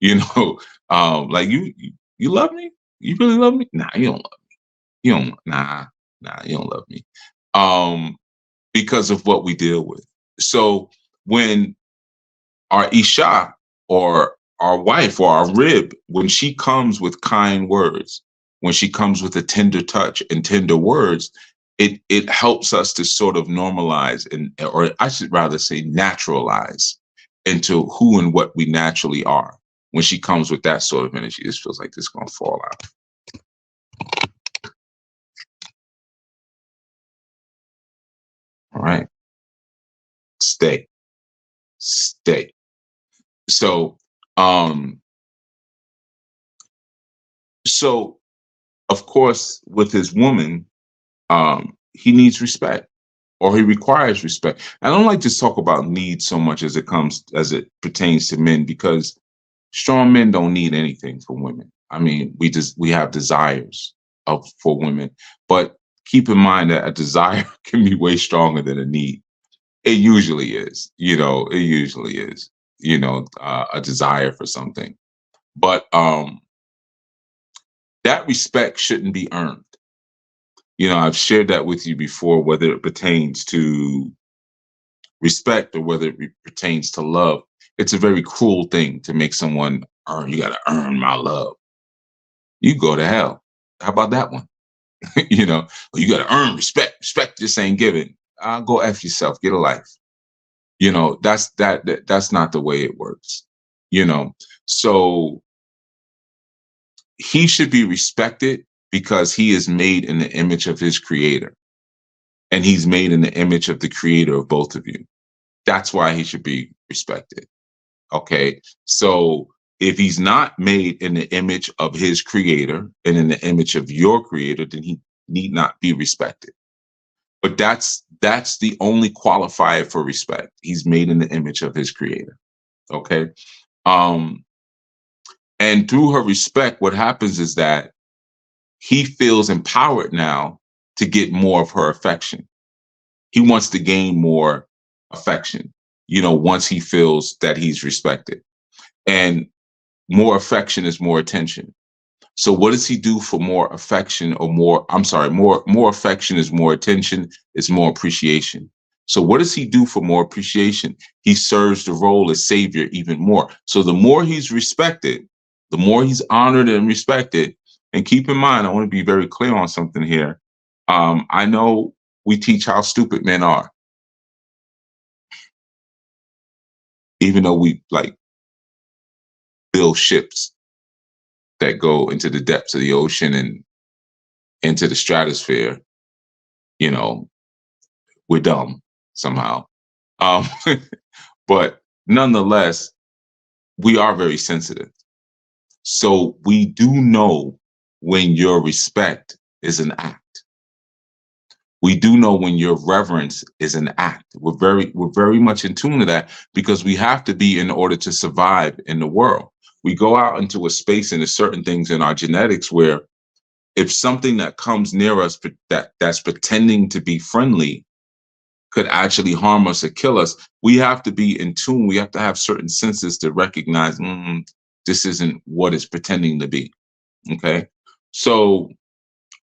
Speaker 1: You know, like you love me? You really love me? Nah, you don't love me. You don't nah, you don't love me. Um, because of what we deal with. So when our Isha or our wife or our rib, when she comes with kind words, when she comes with a tender touch and tender words, it helps us to sort of normalize or I should rather say naturalize into who and what we naturally are. When she comes with that sort of energy, this feels like this is gonna fall out. All right. Stay. Stay. So um so of course with his woman, he needs respect or he requires respect. I don't like to talk about need so much as it pertains to men, because strong men don't need anything from women. I mean, we have desires for women, but keep in mind that a desire can be way stronger than a need. It usually is, it usually is, a desire for something. But that respect shouldn't be earned. I've shared that with you before, whether it pertains to respect or whether it pertains to love. It's a very cruel thing to make someone earn. You got to earn my love. You go to hell. How about that one? You got to earn respect. Respect just ain't given. Go F yourself. Get a life. That's not the way it works. You know, so he should be respected because he is made in the image of his creator, and he's made in the image of the creator of both of you. That's why he should be respected. Okay. So if he's not made in the image of his creator and in the image of your creator, then he need not be respected. But that's the only qualifier for respect. He's made in the image of his creator. Okay. Um, and through her respect, what happens is that he feels empowered now to get more of her affection. He wants to gain more affection, once he feels that he's respected. And more affection is more attention. So what does he do for more affection or more affection is more attention, is more appreciation. So what does he do for more appreciation? He serves the role as savior even more. So the more he's respected, the more he's honored and respected. And keep in mind, I want to be very clear on something here. I know we teach how stupid men are, even though we like build ships that go into the depths of the ocean and into the stratosphere. you know, we're dumb somehow. Um, but nonetheless, we are very sensitive. So we do know when your respect is an act. We do know when your reverence is an act. We're very much in tune to that because we have to be in order to survive in the world. We go out into a space and there's certain things in our genetics where if something that comes near us that's pretending to be friendly could actually harm us or kill us, we have to be in tune. We have to have certain senses to recognize this isn't what it's pretending to be. Okay. So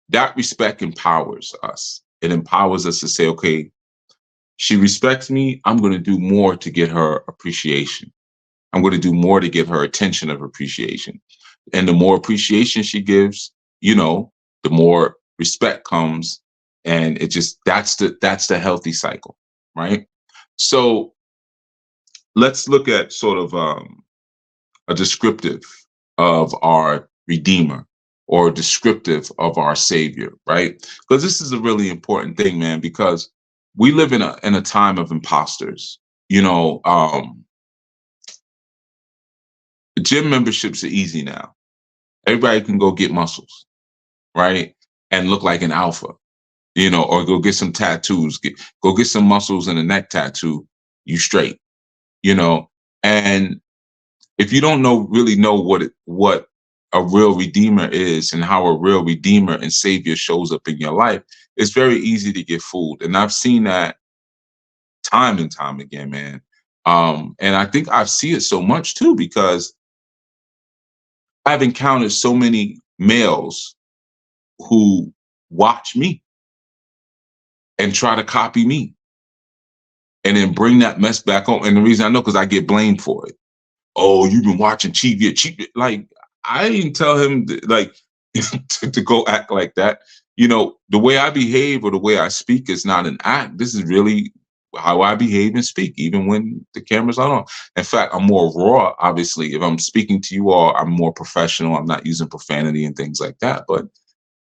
Speaker 1: that respect empowers us. It empowers us to say, okay, she respects me. I'm going to do more to get her appreciation. I'm going to do more to get her attention of appreciation. And the more appreciation she gives, the more respect comes And it just that's the healthy cycle, right? So let's look at sort of a descriptive of our Redeemer or descriptive of our Savior, right? Because this is a really important thing, man, because we live in a time of imposters. You know, gym memberships are easy now. Everybody can go get muscles, right? And look like an alpha, or go get some tattoos, go get some muscles and a neck tattoo, you straight, you know. And if you don't really know what a real redeemer is and how a real redeemer and savior shows up in your life, it's very easy to get fooled. And I've seen that time and time again, man. And I think I see it so much too because I've encountered so many males who watch me and try to copy me and then bring that mess back home. And the reason I know because I get blamed for it. Oh, you've been watching cheap. Like I didn't tell him like to go act like that. The way I behave or the way I speak is not an act. This is really how I behave and speak, even when the camera's not on. In fact, I'm more raw. Obviously, if I'm speaking to you all, I'm more professional. I'm not using profanity and things like that. But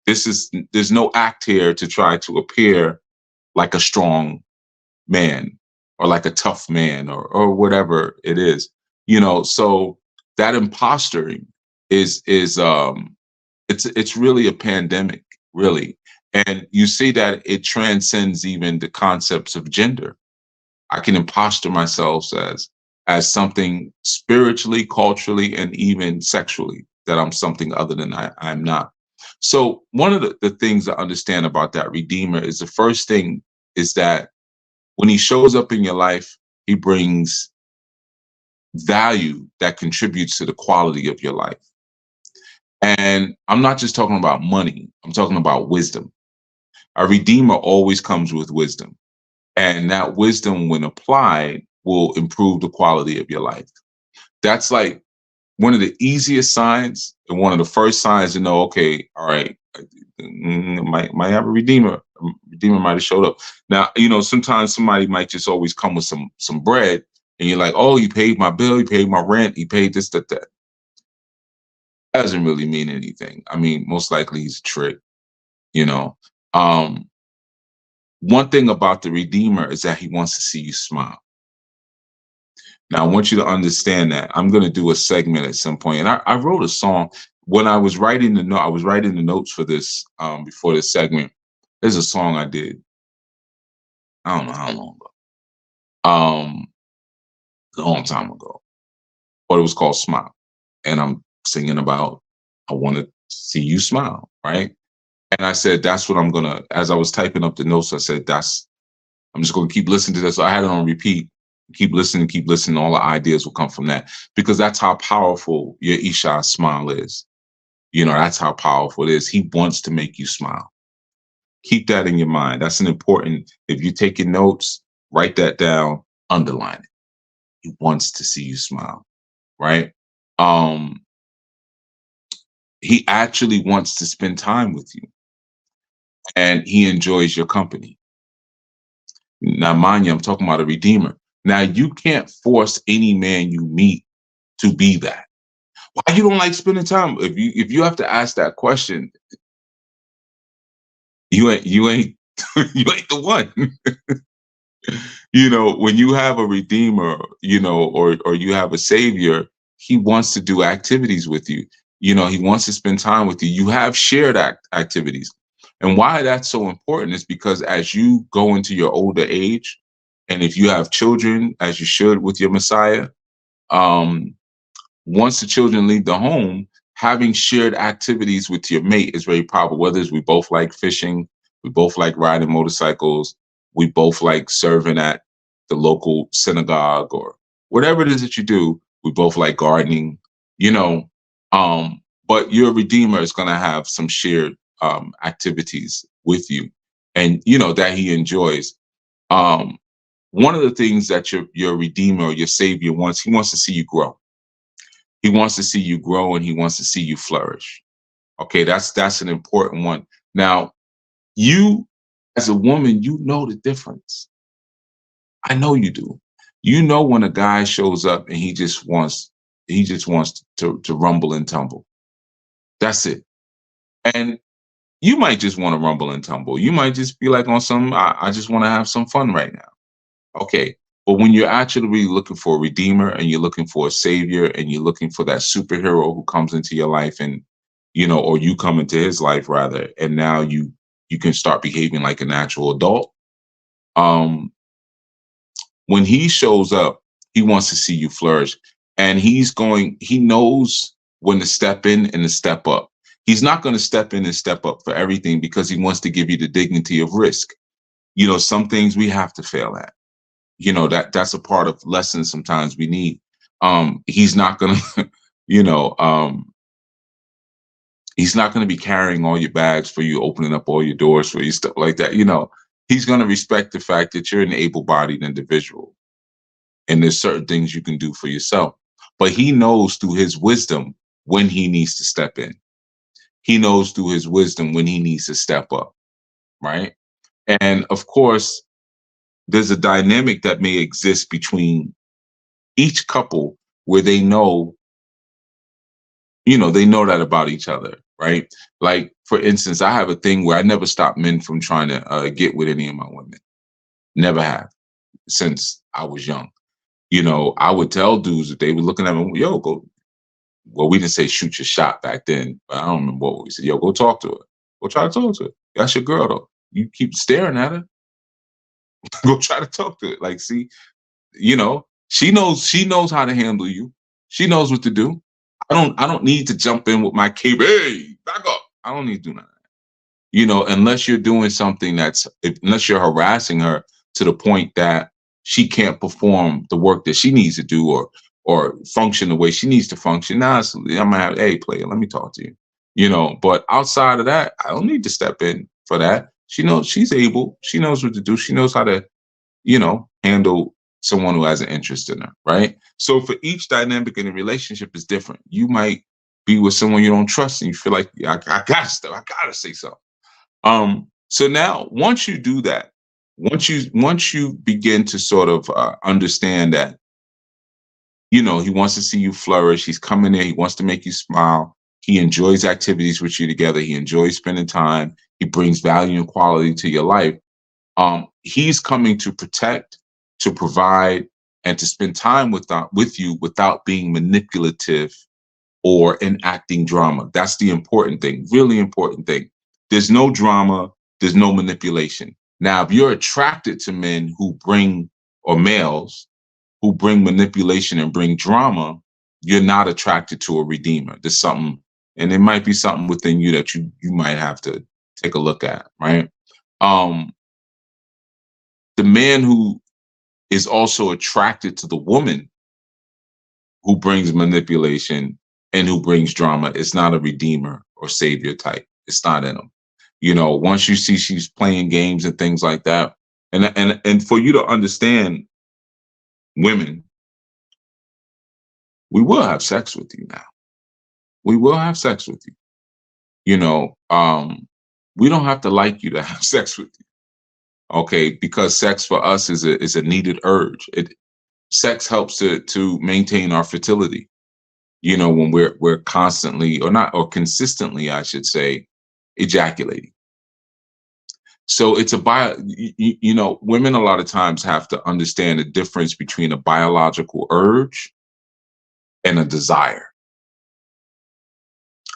Speaker 1: there's no act here to try to appear like a strong man or like a tough man or whatever it is. So that impostering is it's really a pandemic, really. And you see that it transcends even the concepts of gender. I can imposter myself as something spiritually, culturally, and even sexually, that I'm something other than I'm not. So one of the things to understand about that redeemer is the first thing is that when he shows up in your life, he brings value that contributes to the quality of your life. And I'm not just talking about money, I'm talking about wisdom. A redeemer always comes with wisdom. And that wisdom, when applied, will improve the quality of your life. That's like one of the easiest signs and one of the first signs to know, okay, all right, might have a redeemer. Redeemer might have showed up. Now, sometimes somebody might just always come with some bread, and you're like, oh, you paid my bill, you paid my rent, you paid this, that. That doesn't really mean anything. I mean, most likely he's a trick, you know. Um, One thing about the redeemer is that he wants to see you smile. Now, I want you to understand that. I'm going to do a segment at some point, and I wrote a song when I was writing the note. I was writing the notes for this before this segment. There's a song I did. I don't know how long ago. A long time ago, but it was called "Smile," and I'm singing about I want to see you smile, right? And I said that's what I'm gonna. As I was typing up the notes, I said I'm just gonna keep listening to this. So I had it on repeat. Keep listening, keep listening. All the ideas will come from that because that's how powerful your Isha smile is. That's how powerful it is. He wants to make you smile. Keep that in your mind. That's an important. If you take your notes, write that down, underline it. He wants to see you smile, right? Um, he actually wants to spend time with you, and he enjoys your company. Now, mind you, I'm talking about a redeemer. Now, you can't force any man you meet to be that. Why you don't like spending time? If you have to ask that question, you ain't you ain't the one. When you have a redeemer, or you have a savior, he wants to do activities with you. He wants to spend time with you. You have shared activities. And why that's so important is because as you go into your older age, and if you have children, as you should with your Messiah, um, once the children leave the home, having shared activities with your mate is very powerful. Whether it's we both like fishing, we both like riding motorcycles, we both like serving at the local synagogue or whatever it is that you do, we both like gardening, you know. But your redeemer is going to have some shared activities with you, and that he enjoys. Um, One of the things that your redeemer or your savior wants, he wants to see you grow. He wants to see you grow and he wants to see you flourish. Okay, that's an important one. Now, you As a woman, you know the difference. I know you do. You know when a guy shows up and he just wants to rumble and tumble. That's it. And you might just want to rumble and tumble. You might just be like on some, I just want to have some fun right now. Okay. But when you're actually really looking for a redeemer and you're looking for a savior and you're looking for that superhero who comes into your life and, or you come into his life rather, and now you can start behaving like a natural adult. Um, when he shows up, he wants to see you flourish. And he knows when to step in and to step up. He's not going to step in and step up for everything because he wants to give you the dignity of risk. Some things we have to fail at. That's a part of lessons sometimes we need. He's not gonna, you know, he's not gonna be carrying all your bags for you, opening up all your doors for you, stuff like that. He's gonna respect the fact that you're an able-bodied individual and there's certain things you can do for yourself. But he knows through his wisdom when he needs to step in. He knows through his wisdom when he needs to step up, right? And of course, there's a dynamic that may exist between each couple where they know that about each other, right? Like, for instance, I have a thing where I never stop men from trying to get with any of my women. Never have since I was young. I would tell dudes if they were looking at me, yo, go. Well, we didn't say shoot your shot back then, but I don't remember what we said. Yo, go talk to her. Go try to talk to her. That's your girl, though. You keep staring at her. Go try to talk to her. Like, see, she knows how to handle you. She knows what to do. I don't need to jump in with my cape. Hey, back up. I don't need to do that. Unless you're doing something unless you're harassing her to the point that she can't perform the work that she needs to do or function the way she needs to function. Now, I'm gonna have, hey, player, let me talk to you. But outside of that, I don't need to step in for that. She knows she's able. She knows what to do. She knows how to, handle someone who has an interest in her, right? So for each dynamic in a relationship is different. You might be with someone you don't trust and you feel like, yeah, I gotta say something. So now once you do that, once you begin to sort of understand that, he wants to see you flourish, he's coming in, he wants to make you smile, he enjoys activities with you together, he enjoys spending time, he brings value and quality to your life. He's coming to protect, to provide, and to spend time with you without being manipulative or enacting drama. That's the important thing, really important thing. There's no drama, there's no manipulation. Now, if you're attracted to men or males who bring manipulation and bring drama, you're not attracted to a redeemer. There's something, and it might be something within you that you might have to take a look at, right? The man who is also attracted to the woman who brings manipulation and who brings drama is not a redeemer or savior type. It's not in him. Once you see she's playing games and things like that, and for you to understand, women, we will have sex with you now. We will have sex with you. We don't have to like you to have sex with you. Okay, because sex for us is a needed urge. Sex helps to maintain our fertility. When we're constantly or consistently, I should say, ejaculating. So it's women a lot of times have to understand the difference between a biological urge and a desire.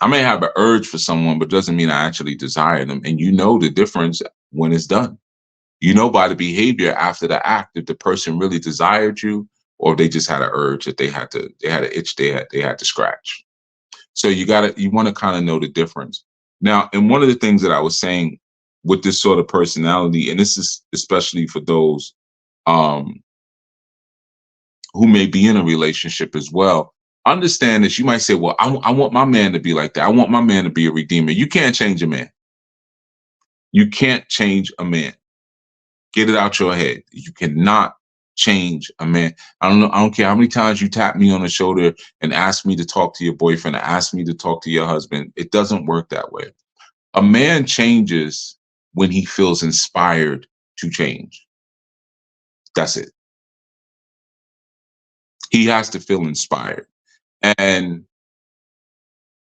Speaker 1: I may have an urge for someone, but doesn't mean I actually desire them. And the difference when it's done. By the behavior after the act, if the person really desired you or they just had an urge that they had an itch they had to scratch. So you want to kind of know the difference. Now, and one of the things that I was saying with this sort of personality, and this is especially for those who may be in a relationship as well, understand this. You might say, well, I want my man to be like that. I want my man to be a redeemer. You can't change a man. You can't change a man. Get it out your head. You cannot change a man. I don't care how many times you tap me on the shoulder and ask me to talk to your boyfriend, or ask me to talk to your husband. It doesn't work that way. A man changes when he feels inspired to change. That's it. He has to feel inspired. And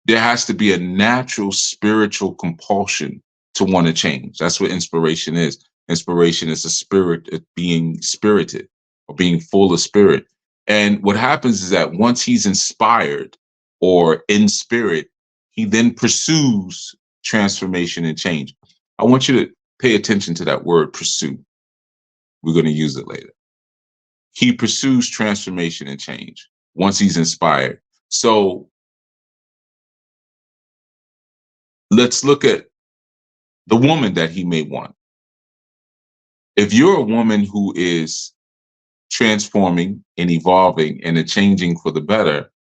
Speaker 1: there has to be a natural spiritual compulsion to want to change. That's what inspiration is. Inspiration is a spirit of being spirited or being full of spirit. And what happens is that once he's inspired or in spirit, he then pursues transformation and change. I want you to pay attention to that word pursue. We're going to use it later. He pursues transformation and change once he's inspired. So let's look at the woman that he may want. If you're a woman who is transforming and evolving and changing for the better,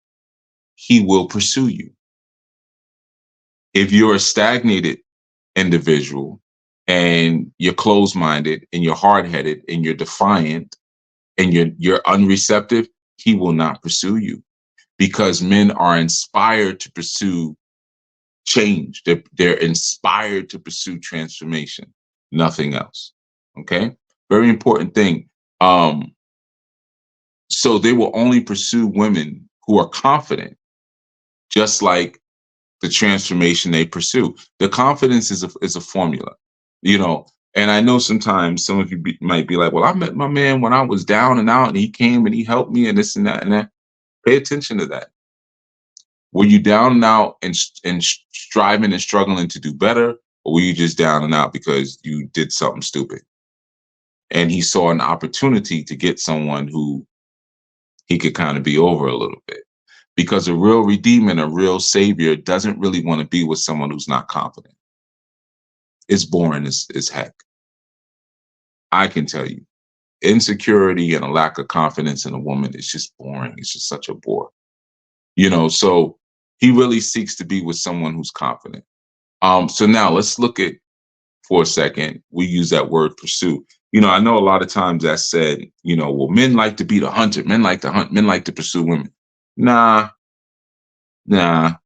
Speaker 1: he will pursue you. If you're a stagnated individual and you're closed-minded and you're hard-headed and you're defiant and you're unreceptive, he will not pursue you, because men are inspired to pursue change. They're inspired to pursue transformation, nothing else. Okay, very important thing. So they will only pursue women who are confident, just like the transformation they pursue. The confidence is a formula, you know. And I know sometimes some of you might be like, "Well, I met my man when I was down and out, and he came and he helped me, and this and that and that." Pay attention to that. Were you down and out and striving and struggling to do better, or were you just down and out because you did something stupid? And he saw an opportunity to get someone who he could kind of be over a little bit. Because a real redeemer and a real savior doesn't really want to be with someone who's not confident. It's boring as heck. I can tell you. Insecurity and a lack of confidence in a woman is just boring. It's just such a bore. You know, so he really seeks to be with someone who's confident. So now let's look at, for a second, we use that word pursue. You know, I know a lot of times that's said, you know, well, men like to be the hunter, men like to hunt, men like to pursue women. Nah, no.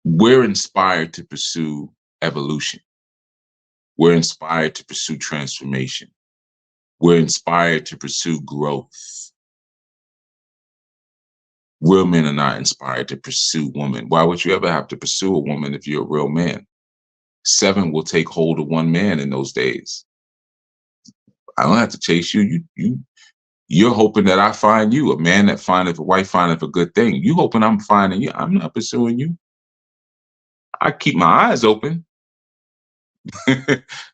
Speaker 1: We're inspired to pursue evolution. We're inspired to pursue transformation. We're inspired to pursue growth. Real men are not inspired to pursue women. Why would you ever have to pursue a woman if you're a real man? 7 will take hold of 1 man in those days. I don't have to chase you. You're hoping that I find you, a man that findeth a wife findeth a good thing. You hoping I'm finding you. I'm not pursuing you. I keep my eyes open.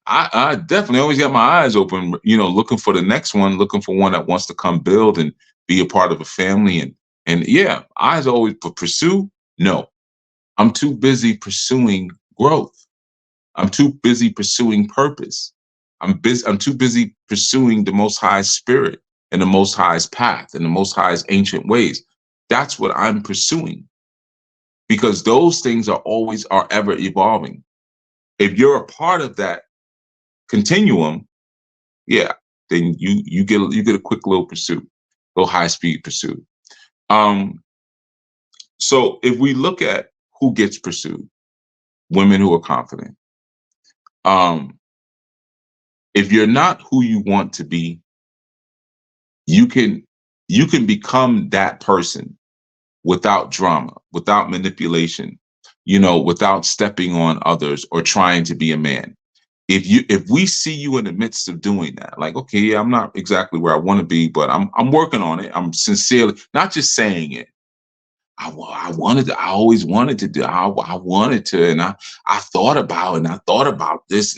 Speaker 1: I definitely always got my eyes open, you know, looking for the next one, looking for one that wants to come build and be a part of a family. And yeah, eyes always pursue. No, I'm too busy pursuing growth. I'm too busy pursuing purpose. I'm too busy pursuing the Most High Spirit and the Most High's path and the Most High's ancient ways. That's what I'm pursuing, because those things are ever evolving. If you're a part of that continuum, yeah, then you get a quick little pursuit, little high speed pursuit. So if we look at who gets pursued, women who are confident. If you're not who you want to be, you can become that person without drama, without manipulation, you know, without stepping on others or trying to be a man. If we see you in the midst of doing that, like, okay, yeah, I'm not exactly where I want to be, but I'm working on it. I'm sincerely not just saying it. I always wanted to do. I wanted to, and I thought about this.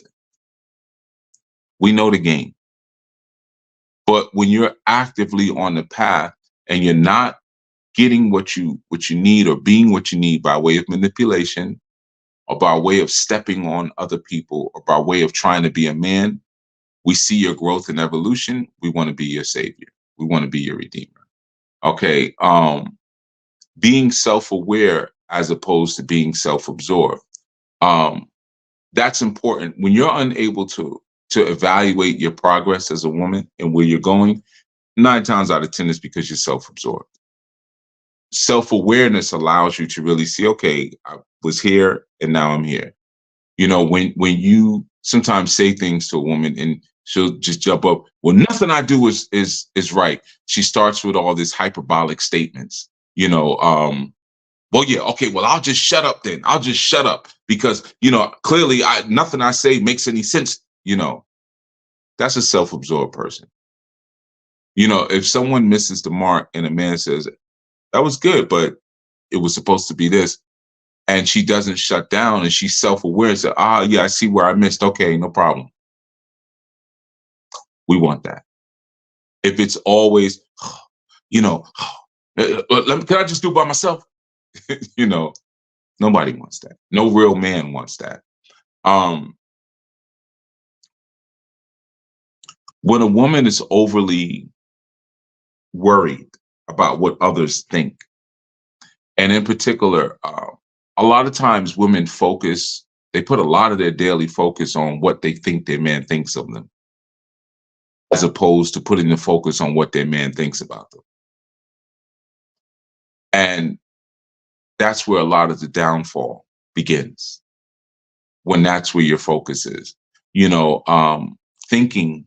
Speaker 1: We know the game. But when you're actively on the path and you're not getting what you need or being what you need by way of manipulation or by way of stepping on other people or by way of trying to be a man, we see your growth and evolution. We want to be your savior. We want to be your redeemer. Okay. Being self-aware as opposed to being self-absorbed. That's important. When you're unable to evaluate your progress as a woman and where you're going, 9 times out of 10 is because you're self-absorbed. self-awareness allows you to really see, okay, I was here and now I'm here. When you sometimes say things to a woman and she'll just jump up, well, nothing I do is right. She starts with all this hyperbolic statements, well, yeah, okay, well, I'll just shut up then. I'll just shut up because, clearly nothing I say makes any sense. That's a self-absorbed person. If someone misses the mark and a man says, that was good, but it was supposed to be this, and she doesn't shut down and she's self-aware and said, yeah, I see where I missed. Okay, no problem. We want that. If it's always, can I just do it by myself? Nobody wants that. No real man wants that. When a woman is overly worried about what others think, and in particular, a lot of times women they put a lot of their daily focus on what they think their man thinks of them, as opposed to putting the focus on what their man thinks about them. And that's where a lot of the downfall begins, when that's where your focus is, thinking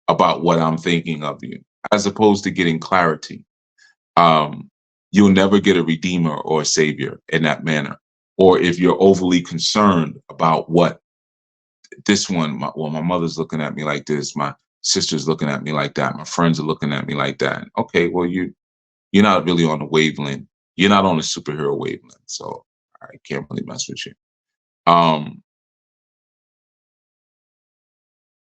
Speaker 1: about what I'm thinking of you, as opposed to getting clarity. You'll never get a redeemer or a savior in that manner. Or if you're overly concerned about what this one, my mother's looking at me like this, my sister's looking at me like that, my friends are looking at me like that. Okay, well, you're not really on the wavelength. You're not on the superhero wavelength. So I can't really mess with you.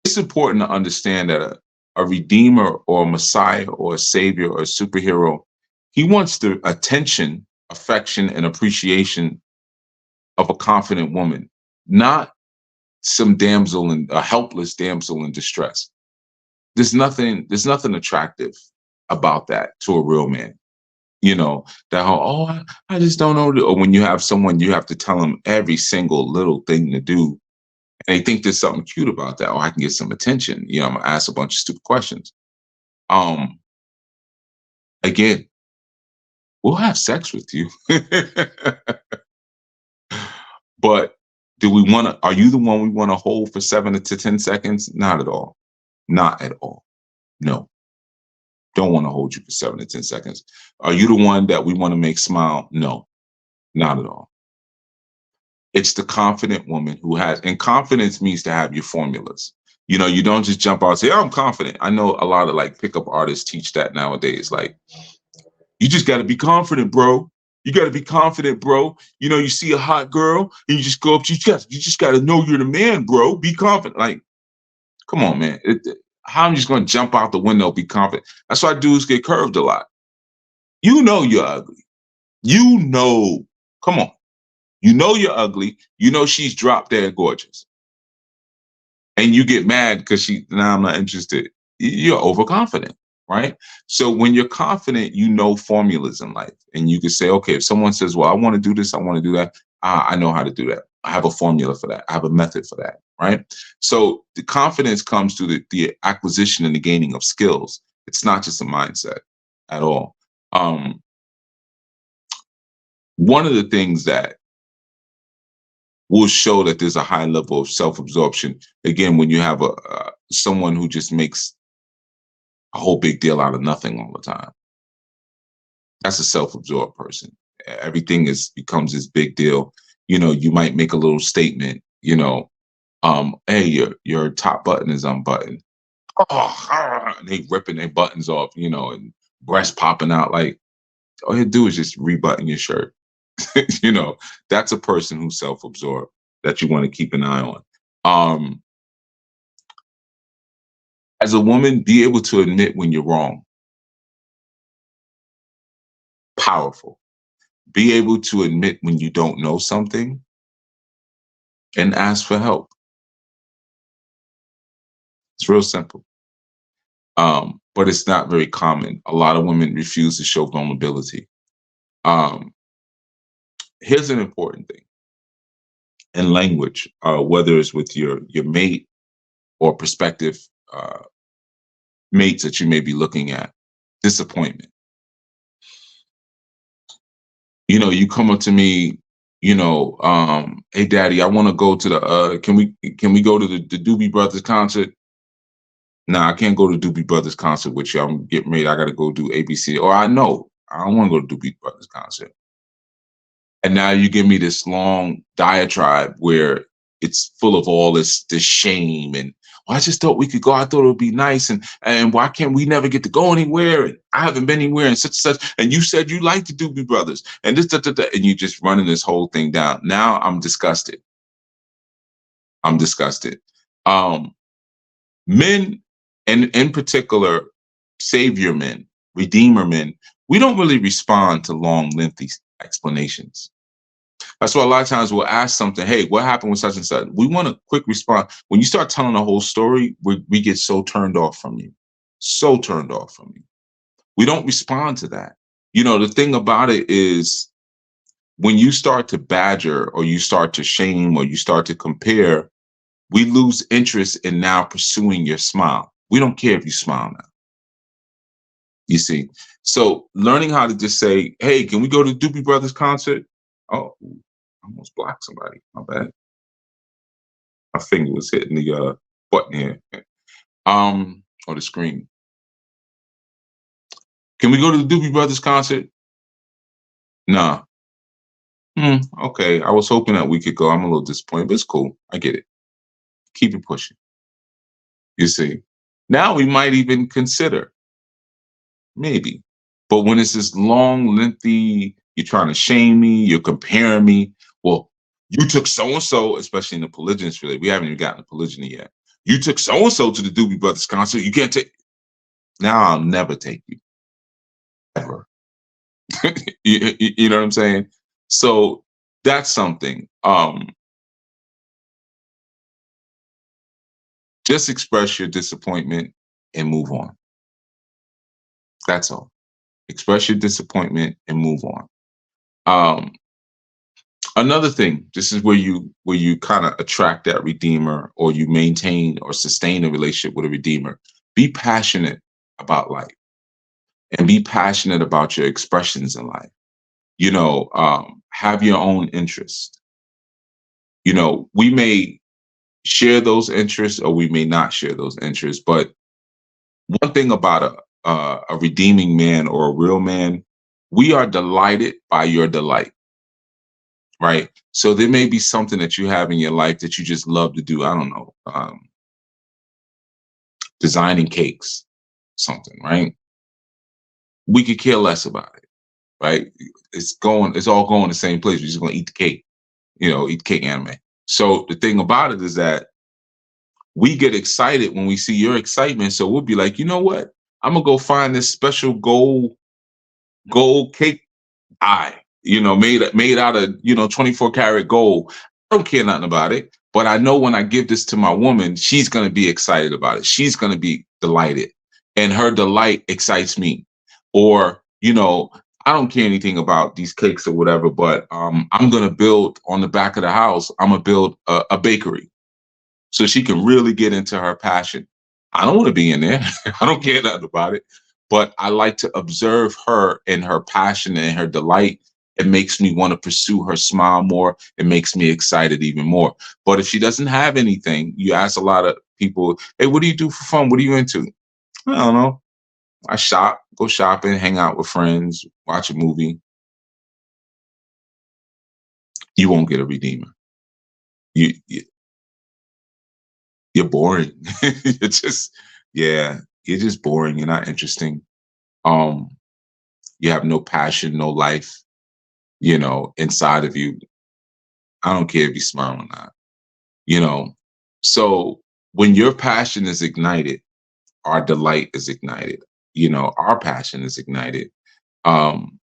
Speaker 1: It's important to understand that a redeemer or a messiah or a savior or a superhero, he wants the attention, affection, and appreciation of a confident woman, not some a helpless damsel in distress. There's nothing attractive about that to a real man. That whole, I just don't know. Or when you have someone, you have to tell them every single little thing to do. And they think there's something cute about that. Or I can get some attention. I'm gonna ask a bunch of stupid questions. Again, we'll have sex with you. But are you the one we want to hold for 7 to 10 seconds? Not at all. Not at all. No. Don't want to hold you for 7 to 10 seconds. Are you the one that we want to make smile? No, not at all. It's the confident woman and confidence means to have your formulas. You don't just jump out and say, I'm confident. I know a lot of pickup artists teach that nowadays. You just got to be confident, bro. You got to be confident, bro. You see a hot girl and you just go up, you just got to know you're the man, bro. Be confident. Come on, man. How am I just going to jump out the window, be confident? That's why dudes get curved a lot. You're ugly. Come on. You're ugly. She's drop dead gorgeous. And you get mad because I'm not interested. You're overconfident, right? So when you're confident, formulas in life. And you can say, okay, if someone says, well, I want to do this, I want to do that. I know how to do that. I have a formula for that. I have a method for that, right? So the confidence comes through the acquisition and the gaining of skills. It's not just a mindset at all. One of the things that will show that there's a high level of self-absorption, again, when you have someone who just makes a whole big deal out of nothing all the time. That's a self-absorbed person. Everything becomes this big deal. You might make a little statement, hey, your top button is unbuttoned. And they ripping their buttons off, and breasts popping out. All you do is just rebutton your shirt. That's a person who's self-absorbed that you want to keep an eye on. As a woman, be able to admit when you're wrong. Powerful. Be able to admit when you don't know something and ask for help. It's real simple. But it's not very common. A lot of women refuse to show vulnerability. Here's an important thing. In language, whether it's with your mate or prospective mates that you may be looking at, disappointment. You come up to me, hey daddy, I want to go to the can we go to the Doobie Brothers concert? Nah, I can't go to Doobie Brothers concert with you. I'm getting ready. I gotta go do ABC. Or I know I don't want to go to Doobie Brothers concert. And now you give me this long diatribe where it's full of all this shame and, well, I just thought we could go. I thought it would be nice, and why can't we never get to go anywhere? And I haven't been anywhere and such. And you said you like the Doobie Brothers and this, and you just running this whole thing down. Now I'm disgusted. I'm disgusted. Um, Men, and in particular, savior men, redeemer men, we don't really respond to long, lengthy explanations. That's why a lot of times we'll ask something, hey, what happened with such and such? We want a quick response. When you start telling the whole story, we get so turned off from you. So turned off from you. We don't respond to that. The thing about it is when you start to badger or you start to shame or you start to compare, we lose interest in now pursuing your smile. We don't care if you smile now. You see? So learning how to just say, hey, can we go to the Doobie Brothers concert? Oh, I almost blocked somebody. My bad. My finger was hitting the button here. Or the screen. Can we go to the Doobie Brothers concert? Nah. Okay. I was hoping that we could go. I'm a little disappointed, but it's cool. I get it. Keep it pushing. You see? Now we might even consider. Maybe. But when it's this long, lengthy, you're trying to shame me, you're comparing me. Well, you took so and so, especially in the polygynous relationship. We haven't even gotten to polygyny yet. You took so and so to the Doobie Brothers concert. You can't take. Now I'll never take you ever. You know what I'm saying? So that's something. Just express your disappointment and move on. That's all. Express your disappointment and move on. Um, Another thing, this is where you kind of attract that redeemer or you maintain or sustain a relationship with a redeemer. Be passionate about life and be passionate about your expressions in life. Have your own interest. We may share those interests or we may not share those interests, but one thing about a redeeming man or a real man, we are delighted by your delight. Right. So there may be something that you have in your life that you just love to do. I don't know, designing cakes, something, right? We could care less about it, right? It's all going the same place. We're just gonna eat the cake, eat cake anime. So the thing about it is that we get excited when we see your excitement. So we'll be like, you know what? I'm gonna go find this special gold cake eye, made out of 24 karat gold. I don't care nothing about it, but I know when I give this to my woman, she's gonna be excited about it. She's gonna be delighted, and her delight excites me. Or I don't care anything about these cakes or whatever, but I'm gonna build on the back of the house. I'm gonna build a bakery so she can really get into her passion. I don't want to be in there. I don't care nothing about it. But I like to observe her and her passion and her delight. It makes me want to pursue her smile more. It makes me excited even more. But if she doesn't have anything, you ask a lot of people, hey, what do you do for fun? What are you into? I don't know. I shop, go shopping, hang out with friends, watch a movie. You won't get a redeemer. You you're boring. You're just, yeah, you're just boring. You're not interesting. Um, you have no passion, no life, inside of you. I don't care if you smile or not, you know. So when your passion is ignited, our delight is ignited. Our passion is ignited. Um,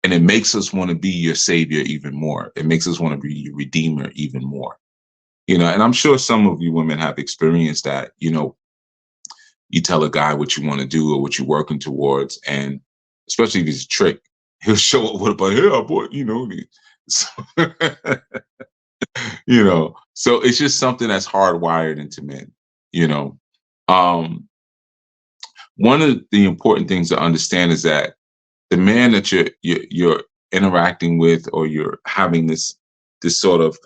Speaker 1: and it makes us want to be your savior even more. It makes us want to be your redeemer even more. And I'm sure some of you women have experienced that. You tell a guy what you want to do or what you're working towards, and especially if it's a trick, he'll show up with a but here I bought, so, so it's just something that's hardwired into men, you know. Um, One of the important things to understand is that the man that interacting with, or you're having this sort of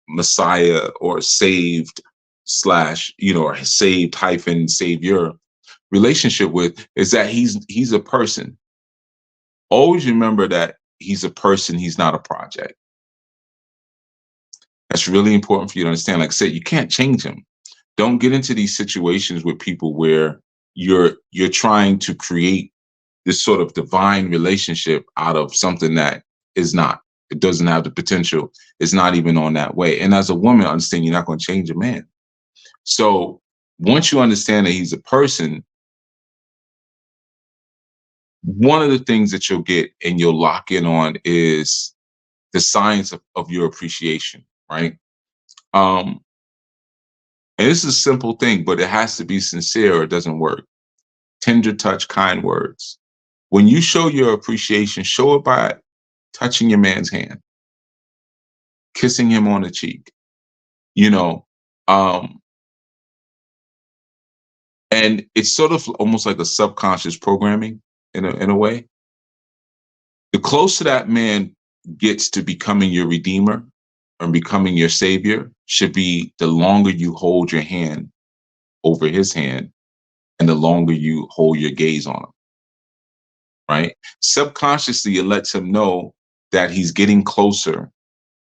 Speaker 1: messiah or saved slash, or saved hyphen savior relationship with, is that he's a person. Always remember that he's a person, he's not a project. That's really important for you to understand. Like I said, you can't change him. Don't get into these situations with people where you're trying to create this sort of divine relationship out of something that is not. It doesn't have the potential. It's not even on that way. And as a woman, understand you're not going to change a man. So once you understand that he's a person, one of the things that you'll get and you'll lock in on is the science of your appreciation, right? Um, and this is a simple thing, but it has to be sincere or it doesn't work. Tender touch, kind words. When you show your appreciation, show it by touching your man's hand, kissing him on the cheek, you know, um, and it's sort of almost like a subconscious programming in a way. The closer that man gets to becoming your redeemer or becoming your savior should be the longer you hold your hand over his hand and the longer you hold your gaze on him, right? Subconsciously, it lets him know that he's getting closer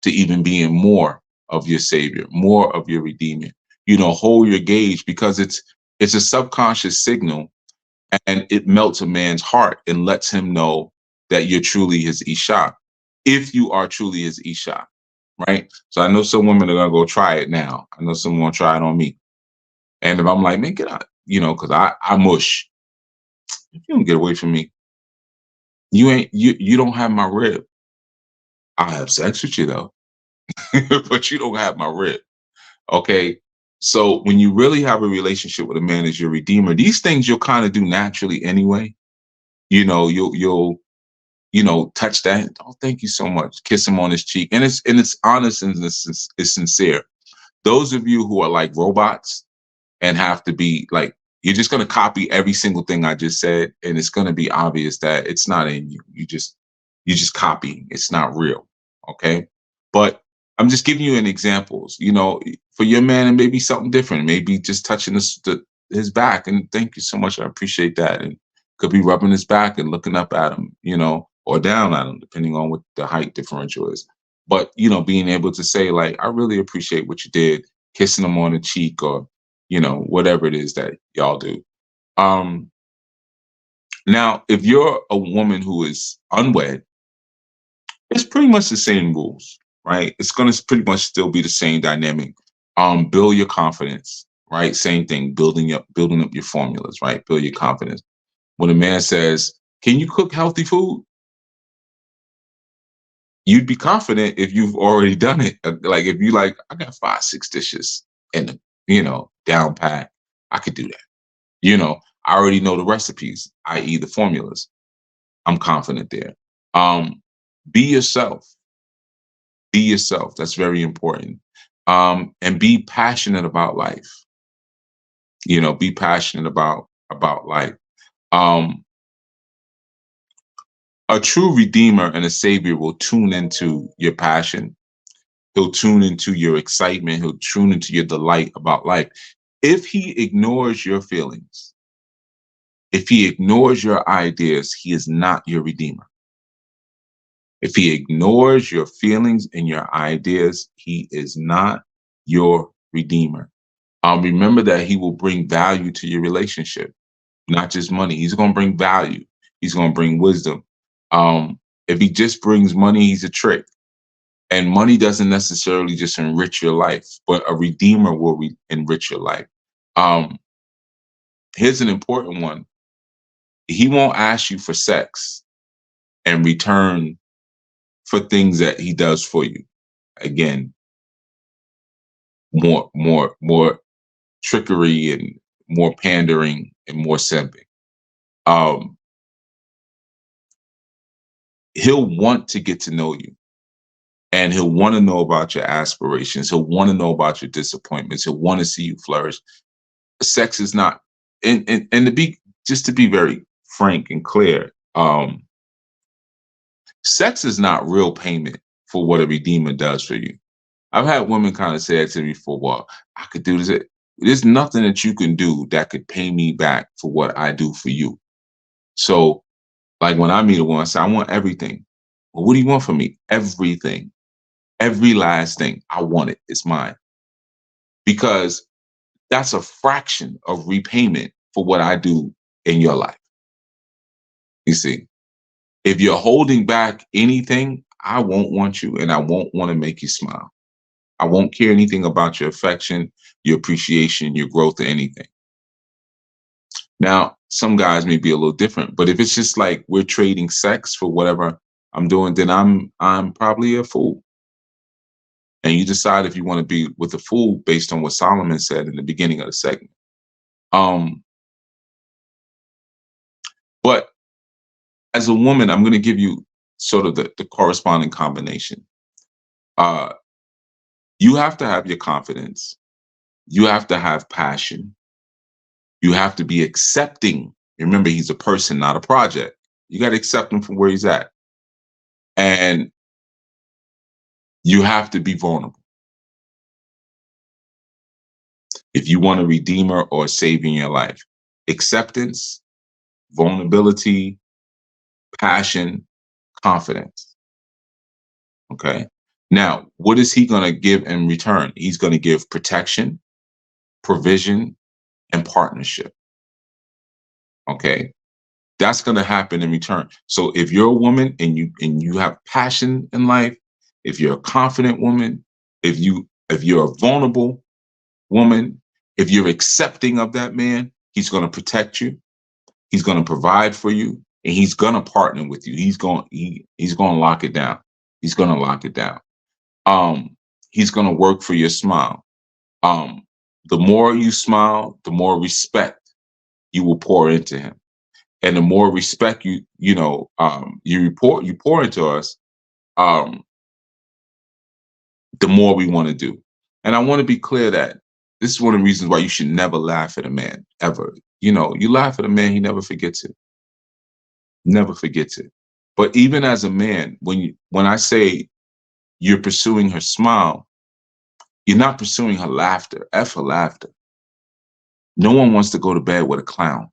Speaker 1: to even being more of your savior, more of your redeemer. Hold your gauge because it's a subconscious signal, and it melts a man's heart and lets him know that you're truly his Isha. If you are truly his Isha, right? So I know some women are gonna go try it now. I know someone gonna try it on me. And if I'm like, man, get out, because I mush. If you don't get away from me, you don't have my rib. I'll have sex with you though, but you don't have my rib. Okay. So when you really have a relationship with a man as your redeemer, these things you'll kind of do naturally anyway. You'll touch that. Oh, thank you so much. Kiss him on his cheek. And it's honest and it's sincere. Those of you who are like robots and have to be like, you're just gonna copy every single thing I just said, and it's gonna be obvious that it's not in you. You're just copying. It's not real. Okay. But I'm just giving you an examples, for your man, and maybe something different, maybe just touching his back. And thank you so much. I appreciate that. And could be rubbing his back and looking up at him, or down at him, depending on what the height differential is. But, being able to say, like, I really appreciate what you did, kissing him on the cheek, or, whatever it is that y'all do. Um, Now, if you're a woman who is unwed, it's pretty much the same rules, right? It's going to pretty much still be the same dynamic. Build your confidence, right? Same thing, building up your formulas, right? Build your confidence. When a man says, "Can you cook healthy food?" You'd be confident if you've already done it. Like if you like, I got 5, 6 dishes and down pat. I could do that. I already know the recipes, i.e., the formulas. I'm confident there. Um, be yourself. Be yourself. That's very important. And be passionate about life. Be passionate about life. Um, a true redeemer and a savior will tune into your passion. He'll tune into your excitement. He'll tune into your delight about life. If he ignores your feelings, if he ignores your ideas, he is not your redeemer. If he ignores your feelings and your ideas, he is not your redeemer. Remember that he will bring value to your relationship, not just money. He's going to bring value. He's going to bring wisdom. If he just brings money, he's a trick. And money doesn't necessarily just enrich your life, but a redeemer will enrich your life. Um, Here's an important one. He won't ask you for sex in return for things that he does for you. Again, more trickery and more pandering and more simping. Um, he'll want to get to know you, and he'll want to know about your aspirations. He'll want to know about your disappointments. He'll want to see you flourish. Sex is not, and to be very frank and clear, Sex is not real payment for what a redeemer does for you. I've had women kind of say that to me before, well, I could do this. There's nothing that you can do that could pay me back for what I do for you. So, like when I meet a woman, I say, I want everything. Well, what do you want from me? Everything. Every last thing. I want it. It's mine. Because that's a fraction of repayment for what I do in your life. You see, if you're holding back anything, I won't want you and I won't want to make you smile. I won't care anything about your affection, your appreciation, your growth, or anything. Now, some guys may be a little different, but if it's just like we're trading sex for whatever I'm doing, then I'm probably a fool. And you decide if you want to be with a fool based on what Solomon said in the beginning of the segment. Um, but as a woman, I'm going to give you sort of the corresponding combination. Uh, you have to have your confidence. You have to have passion. You have to be accepting. Remember, he's a person, not a project. You got to accept him from where he's at. And you have to be vulnerable. If you want a redeemer or a savior in your life, acceptance, vulnerability, passion, confidence. Okay. Now, what is he going to give in return? He's going to give protection, provision, and partnership. Okay. That's going to happen in return. So if you're a woman and you have passion in life, if you're a confident woman, if you're a vulnerable woman, if you're accepting of that man, he's going to protect you. He's going to provide for you, and he's going to partner with you. He's going to lock it down. He's going to lock it down. He's going to work for your smile. The more you smile, the more respect you will pour into him. And the more respect you pour into us, the more we want to do. And I want to be clear that this is one of the reasons why you should never laugh at a man ever. You laugh at a man, he never forgets it. Never forgets it. But even as a man, when I say you're pursuing her smile, you're not pursuing her laughter. F her laughter. No one wants to go to bed with a clown.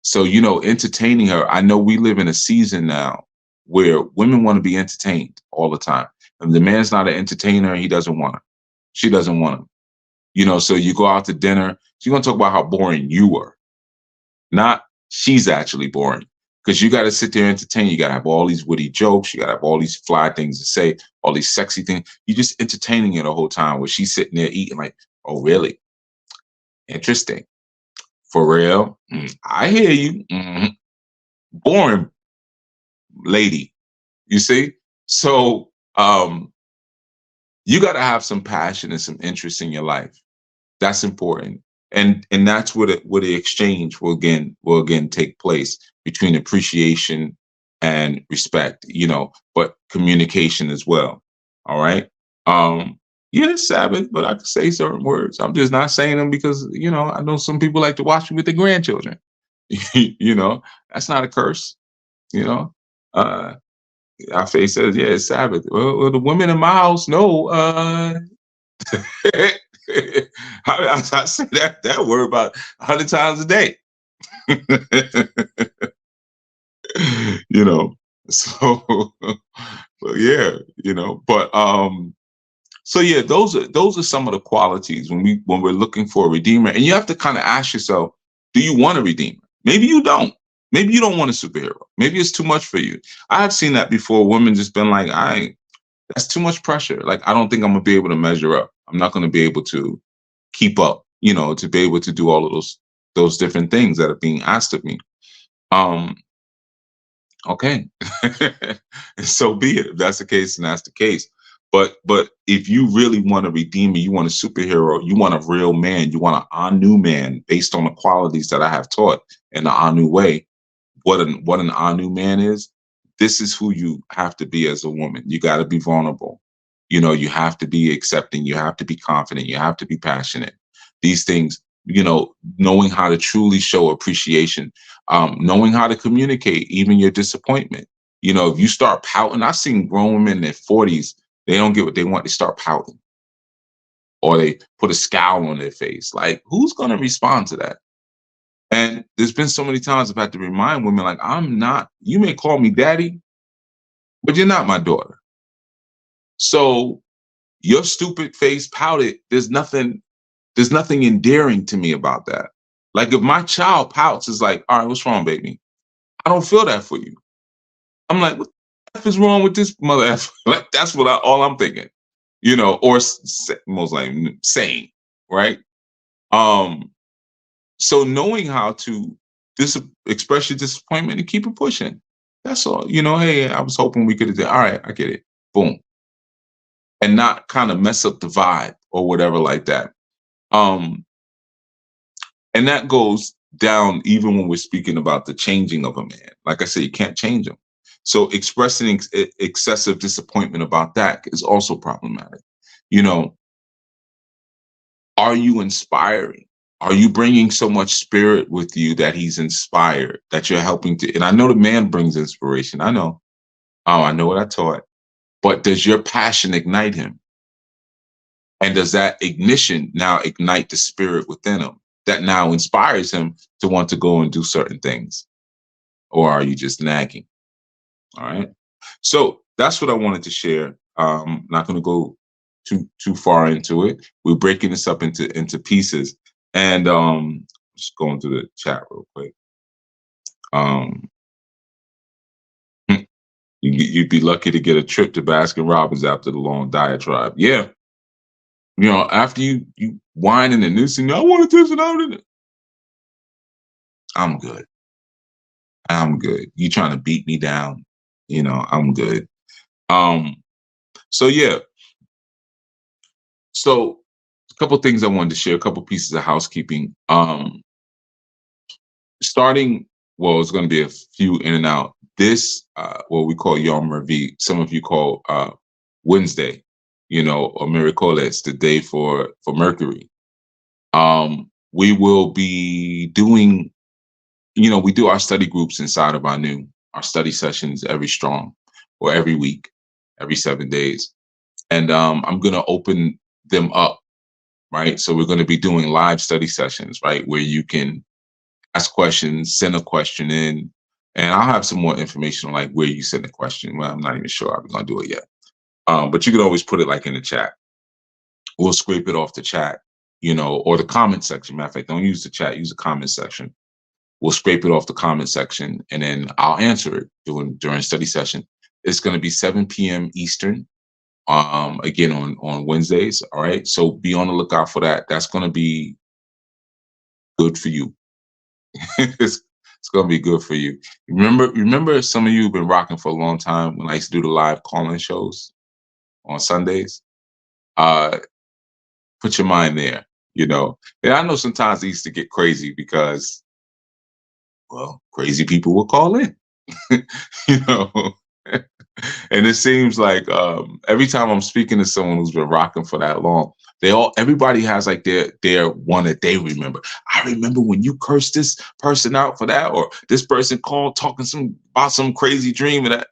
Speaker 1: So, entertaining her, I know we live in a season now where women want to be entertained all the time. And the man's not an entertainer, he doesn't want her. She doesn't want him. So you go out to dinner, she's going to talk about how boring you were. Not she's actually boring. Because you got to sit there and entertain. You got to have all these witty jokes. You got to have all these fly things to say, all these sexy things. You're just entertaining her the whole time where she's sitting there eating like, oh, really? Interesting. For real? I hear you. Boring lady. You see? So you got to have some passion and some interest in your life. That's important. And that's where the exchange will again take place between appreciation and respect, but communication as well. All right. Yeah, it's Sabbath, but I can say certain words. I'm just not saying them because, I know some people like to watch me with their grandchildren. That's not a curse, Uh our face says, yeah, it's Sabbath. Well, the women in my house know I say that word about 100 times a day. So but yeah, so yeah, those are some of the qualities when we're looking for a redeemer. And you have to kind of ask yourself, do you want a redeemer? Maybe you don't. Maybe you don't want a superhero. Maybe it's too much for you. I've seen that before. Women just been like, that's too much pressure. Like, I don't think I'm gonna be able to measure up. I'm not gonna be able to keep up, to be able to do all of those different things that are being asked of me. Okay. So be it. If that's the case, then that's the case. But if you really want a redeemer, you want a superhero, you want a real man, you want an Anu man based on the qualities that I have taught in the Anu way, what an Anu man is, this is who you have to be as a woman. You got to be vulnerable. You have to be accepting. You have to be confident. You have to be passionate. These things, knowing how to truly show appreciation, knowing how to communicate, even your disappointment. If you start pouting, I've seen grown women in their 40s, they don't get what they want, they start pouting or they put a scowl on their face. Like, who's going to respond to that? And there's been so many times I've had to remind women, like, you may call me daddy, but you're not my daughter. So your stupid face pouted, there's nothing endearing to me about that. Like, if my child pouts, it's like, all right, what's wrong, baby? I don't feel that for you. I'm like, what the F is wrong with this mother F? Like, that's all I'm thinking, or most likely saying, right? Um, so knowing how to express your disappointment and keep it pushing. That's all. Hey, I was hoping we could have done. All right, I get it. Boom. And not kind of mess up the vibe or whatever like that. And that goes down even when we're speaking about the changing of a man. Like I said, you can't change him. So expressing excessive disappointment about that is also problematic. You know, are you inspiring? Are you bringing so much spirit with you that he's inspired, that you're helping to? And I know the man brings inspiration. I know. Oh, I know what I taught. But does your passion ignite him? And does that ignition now ignite the spirit within him that now inspires him to want to go and do certain things? Or are you just nagging? All right. So that's what I wanted to share. Not going to go too far into it. We're breaking this up into pieces, and just going through the chat real quick. You'd be lucky to get a trip to Baskin Robbins after the long diatribe. Yeah, after you whining and this and I want to this and out. I'm good. I'm good. You trying to beat me down? I'm good. So yeah. So a couple things I wanted to share, a couple pieces of housekeeping. Starting, well, it's going to be a few in and out. This, what we call Yom Revi, some of you call Wednesday, or Miracoles, the day for Mercury. We will be doing, we do our study groups inside of our study sessions every week, every 7 days. And I'm going to open them up, right? So we're going to be doing live study sessions, right? Where you can ask questions, send a question in, and I'll have some more information on like where you send the question. Well, I'm not even sure I'm going to do it yet. But you can always put it like in the chat. We'll scrape it off the chat, or the comment section. Matter of fact, don't use the chat, use the comment section. We'll scrape it off the comment section, and then I'll answer it during study session. It's going to be 7 p.m. Eastern, again on Wednesdays. All right, so be on the lookout for that. That's going to be good for you. it's going to be good for you. Remember, some of you have been rocking for a long time when I used to do the live call-in shows on Sundays. Put your mind there. And I know sometimes they used to get crazy because, well, crazy people will call in. And it seems like every time I'm speaking to someone who's been rocking for that long, everybody has like their one that they remember. I remember when you cursed this person out for that, or this person called talking about some crazy dream and that,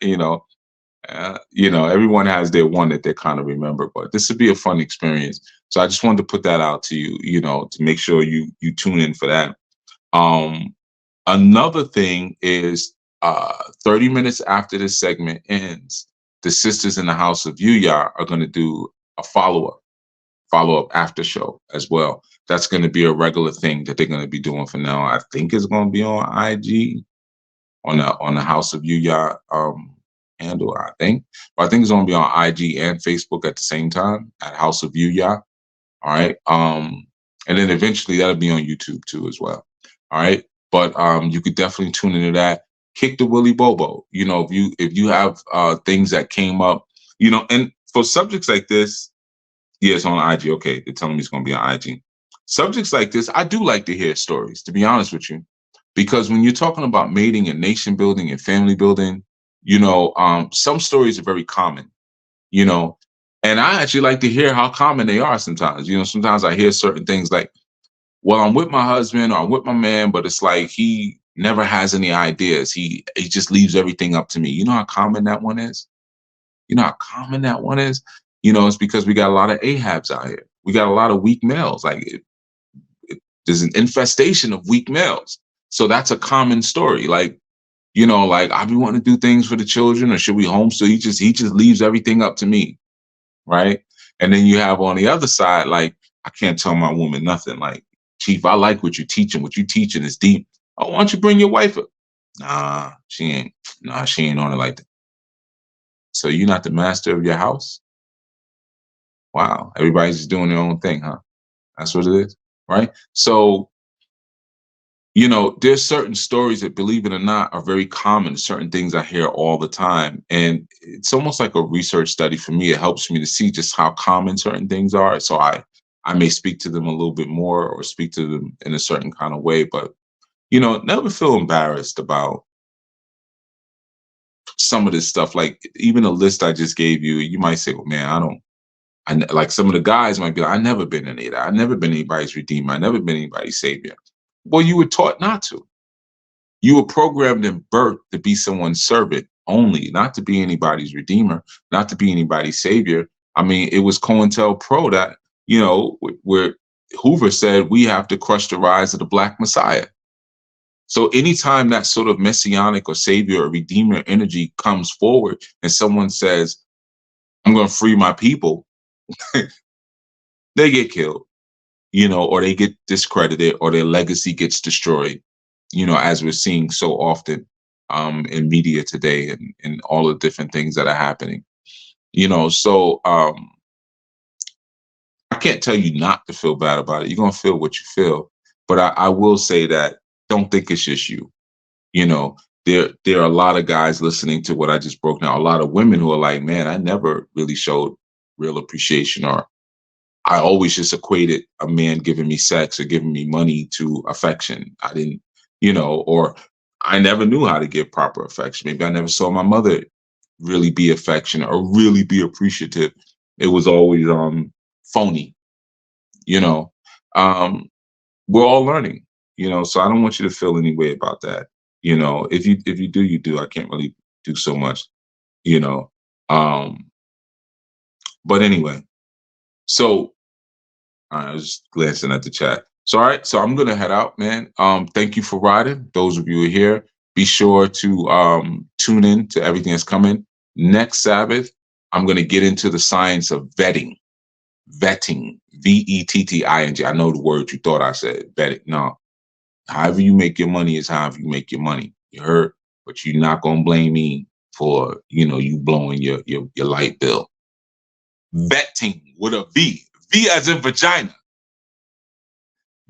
Speaker 1: everyone has their one that they kind of remember. But this would be a fun experience. So I just wanted to put that out to you, to make sure you tune in for that. Another thing is 30 minutes after this segment ends, the sisters in the House of Yuya are going to do a follow-up after show as well. That's going to be a regular thing that they're going to be doing for now. I think it's going to be on IG, on the House of Yuya handle, I think. But I think it's going to be on IG and Facebook at the same time at House of Yuya. All right. And then eventually that'll be on YouTube too as well. All right. But you could definitely tune into that. Kick the Willy Bobo. If you have things that came up, and for subjects like this, yeah, it's on IG. Okay, they're telling me it's going to be on IG. Subjects like this, I do like to hear stories, to be honest with you, because when you're talking about mating and nation building and family building, some stories are very common, and I actually like to hear how common they are sometimes. Sometimes I hear certain things like, well, I'm with my husband or I'm with my man, but it's like he never has any ideas. He just leaves everything up to me. You know how common that one is? You know how common that one is? It's because we got a lot of Ahabs out here. We got a lot of weak males. Like there's an infestation of weak males. So that's a common story. Like, like I be wanting to do things for the children, or should we homeschool? He just leaves everything up to me, right? And then you have on the other side, like, I can't tell my woman nothing. Like, Chief, I like what you're teaching. What you teaching is deep. Oh, why don't you bring your wife up? Nah, she ain't. Nah, she ain't on it like that. So you're not the master of your house? Wow. Everybody's just doing their own thing, huh? That's what it is, right? So, there's certain stories that, believe it or not, are very common, certain things I hear all the time. And it's almost like a research study for me. It helps me to see just how common certain things are. So I may speak to them a little bit more, or speak to them in a certain kind of way. But, never feel embarrassed about some of this stuff. Like, even a list I just gave you, you might say, well, man, like some of the guys might be like, I never been any of that. I never been anybody's redeemer. I never been anybody's savior. Well, you were taught not to. You were programmed and birthed to be someone's servant only, not to be anybody's redeemer, not to be anybody's savior. I mean, it was COINTELPRO that, where Hoover said we have to crush the rise of the Black Messiah. So anytime that sort of messianic or savior or redeemer energy comes forward and someone says, I'm going to free my people, they get killed, or they get discredited, or their legacy gets destroyed, as we're seeing so often in media today, and all the different things that are happening. So I can't tell you not to feel bad about it. You're going to feel what you feel. But I will say that don't think it's just you. You know, there are a lot of guys listening to what I just broke down, a lot of women who are like, man, I never really showed real appreciation, or I always just equated a man giving me sex or giving me money to affection. I didn't, or I never knew how to give proper affection. Maybe I never saw my mother really be affectionate or really be appreciative. It was always phony, you know. Um, we're all learning, so I don't want you to feel any way about that. If you do, you do. I can't really do so much, you know. Um, but anyway, so I was just glancing at the chat. So all right, so I'm gonna head out, man. Thank you for riding. Those of you who are here, be sure to tune in to everything that's coming. Next Sabbath, I'm gonna get into the science of vetting. Vetting. VETTING. I know the word you thought I said, vetting. No. However you make your money is however you make your money. You heard? But you're not gonna blame me for, you blowing your light bill. Vetting with a V. V as in vagina.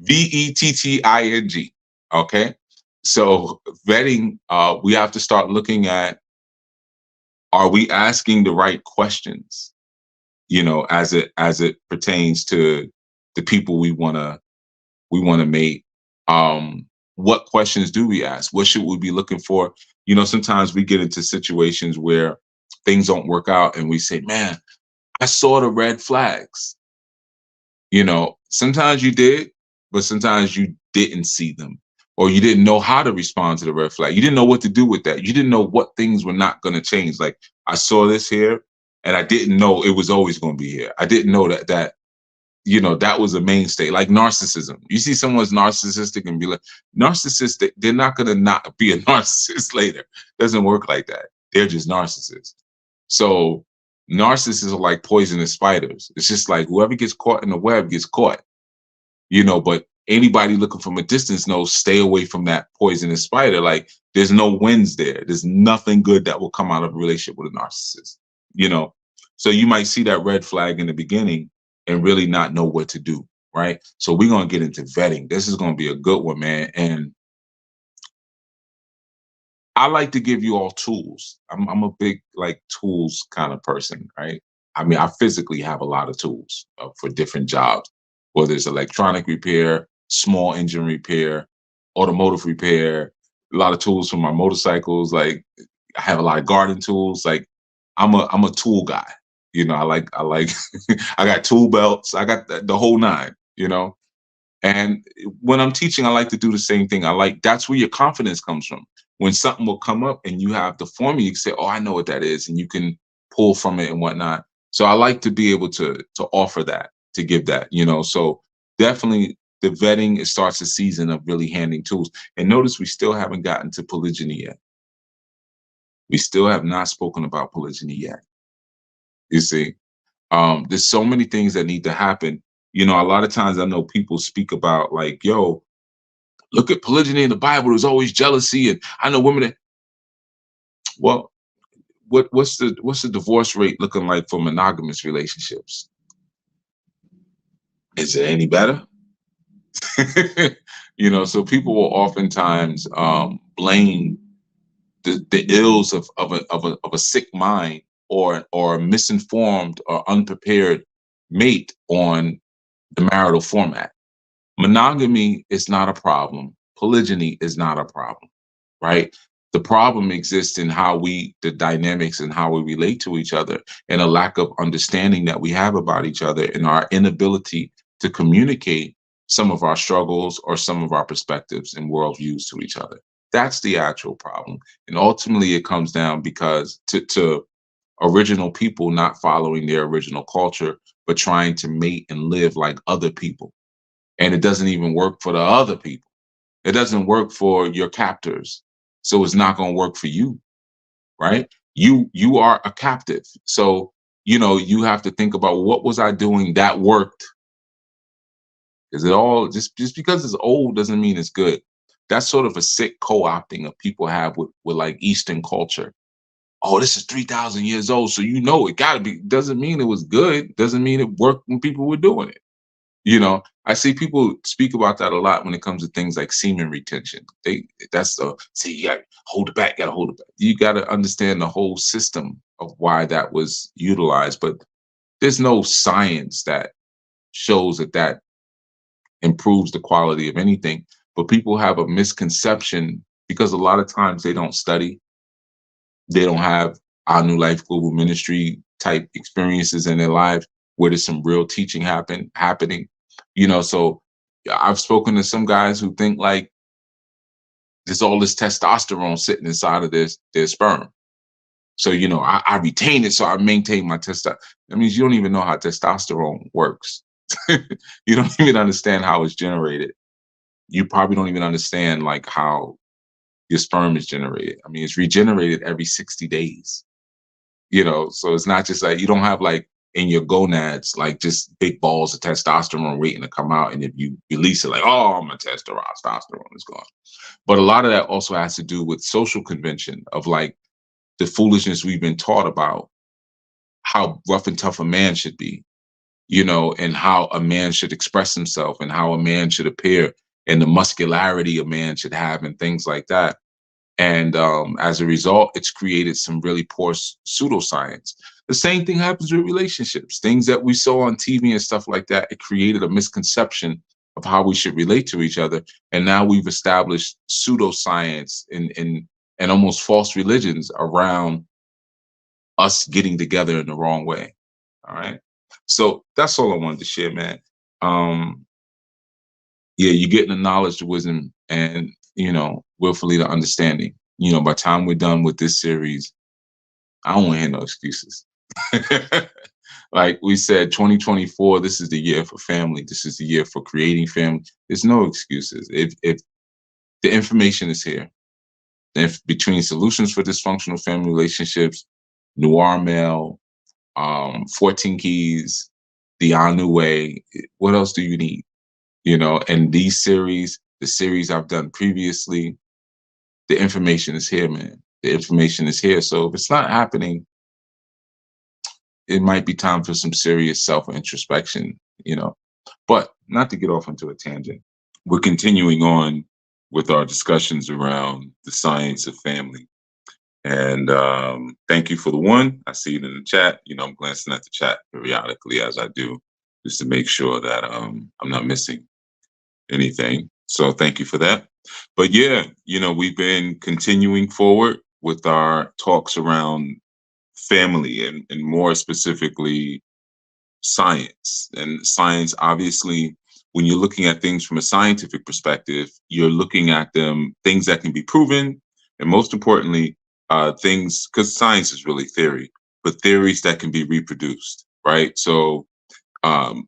Speaker 1: VETTING. Okay. So vetting, we have to start looking at, are we asking the right questions? As it pertains to the people we wanna mate. What questions do we ask? What should we be looking for? Sometimes we get into situations where things don't work out and we say, man, I saw the red flags. Sometimes you did, but sometimes you didn't see them, or you didn't know how to respond to the red flag. You didn't know what to do with that. You didn't know what things were not going to change. Like, I saw this here and I didn't know it was always going to be here. I didn't know that was a mainstay. Like narcissism. You see someone's narcissistic and be like, narcissistic, they're not going to not be a narcissist later. Doesn't work like that. They're just narcissists. So narcissists are like poisonous spiders. It's just like whoever gets caught in the web gets caught, but anybody looking from a distance knows, stay away from that poisonous spider. Like, there's no wins there. There's nothing good that will come out of a relationship with a narcissist, So you might see that red flag in the beginning and really not know what to do, right? So we're going to get into vetting. This is going to be a good one, man. And I like to give you all tools. I'm a big tools kind of person, right? I mean, I physically have a lot of tools for different jobs, whether it's electronic repair, small engine repair, automotive repair, a lot of tools for my motorcycles. Like, I have a lot of garden tools. Like, I'm a tool guy. I like I got tool belts. I got the whole nine, And when I'm teaching, I like to do the same thing. That's where your confidence comes from. When something will come up and you have the formula, you can say, "Oh, I know what that is," and you can pull from it and whatnot. So I like to be able to offer that, to give that, So definitely the vetting, it starts the season of really handing tools. And notice we still haven't gotten to polygyny yet. We still have not spoken about polygyny yet. You see, there's so many things that need to happen. A lot of times I know people speak about like, "Yo, look at polygyny in the Bible. There's always jealousy, and I know women that." Well, what's the divorce rate looking like for monogamous relationships? Is it any better? So people will oftentimes blame the ills of a sick mind, or a misinformed or unprepared mate on the marital format. Monogamy is not a problem. Polygyny is not a problem, right? The problem exists in the dynamics and how we relate to each other, and a lack of understanding that we have about each other, and our inability to communicate some of our struggles or some of our perspectives and worldviews to each other. That's the actual problem. And ultimately, it comes down because to original people not following their original culture, but trying to mate and live like other people. And it doesn't even work for the other people. It doesn't work for your captors. So it's not going to work for you, right? You are a captive. So, you have to think about, what was I doing that worked? Is it all just because it's old doesn't mean it's good. That's sort of a sick co-opting of people have with like Eastern culture. Oh, this is 3,000 years old, so it got to be. Doesn't mean it was good. Doesn't mean it worked when people were doing it. I see people speak about that a lot when it comes to things like semen retention. That's the see, you got to hold it back, got to hold it back. You got to understand the whole system of why that was utilized, but there's no science that shows that improves the quality of anything. But people have a misconception because a lot of times they don't study, they don't have our New Life Global Ministry type experiences in their lives where there's some real teaching happening. So I've spoken to some guys who think like there's all this testosterone sitting inside of their sperm. So, I retain it, so I maintain my testosterone. That means you don't even know how testosterone works. You don't even understand how it's generated. You probably don't even understand like how your sperm is generated. I mean, it's regenerated every 60 days. So it's not just like you don't have like in your gonads like just big balls of testosterone waiting to come out, and if you release it, like, oh, my testosterone is gone. But a lot of that also has to do with social convention of like the foolishness we've been taught about how rough and tough a man should be, and how a man should express himself, and how a man should appear, and the muscularity a man should have, and things like that. And as a result, it's created some really poor pseudoscience. The same thing happens with relationships. Things that we saw on TV and stuff like that, it created a misconception of how we should relate to each other. And now we've established pseudoscience and almost false religions around us getting together in the wrong way. All right. So that's all I wanted to share, man. Um, yeah, you're getting the knowledge, the wisdom, and willfully the understanding. By the time we're done with this series, I don't want to hear no excuses. Like we said, 2024, this is the year for family. This is the year for creating family. There's no excuses. If the information is here, between solutions for dysfunctional family relationships, Noir Mail, 14 Keys, the Anu Way, what else do you need? And the series I've done previously, the information is here, man. The information is here. So if it's not happening, it might be time for some serious self introspection, But not to get off into a tangent, we're continuing on with our discussions around the science of family. And thank you for the one. I see it in the chat. I'm glancing at the chat periodically as I do, just to make sure that I'm not missing anything. So thank you for that. But yeah, we've been continuing forward with our talks around family, and more specifically science. And science, obviously, when you're looking at things from a scientific perspective, you're looking at them things that can be proven, and most importantly, things because science is really theory, but theories that can be reproduced, right? So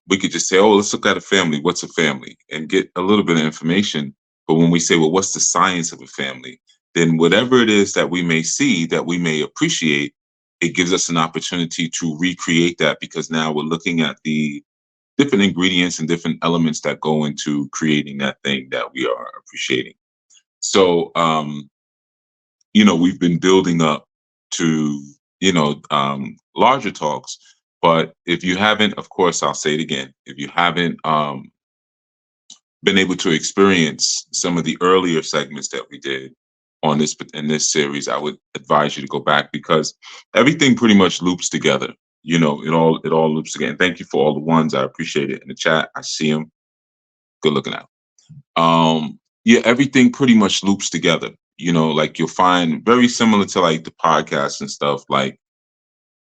Speaker 1: we could just say, oh, let's look at a family. What's a family? And get a little bit of information. But when we say, well, what's the science of a family? Then whatever it is that we may see, that we may appreciate, it gives us an opportunity to recreate that because now we're looking at the different ingredients and different elements that go into creating that thing that we are appreciating. So, we've been building up to, larger talks. But if you haven't, of course, I'll say it again. If you haven't been able to experience some of the earlier segments that we did on this in this series, I would advise you to go back because everything pretty much loops together. It all loops together. And thank you for all the ones. I appreciate it in the chat. I see them. Good looking out. Yeah, everything pretty much loops together. Like you'll find very similar to like the podcast and stuff. Like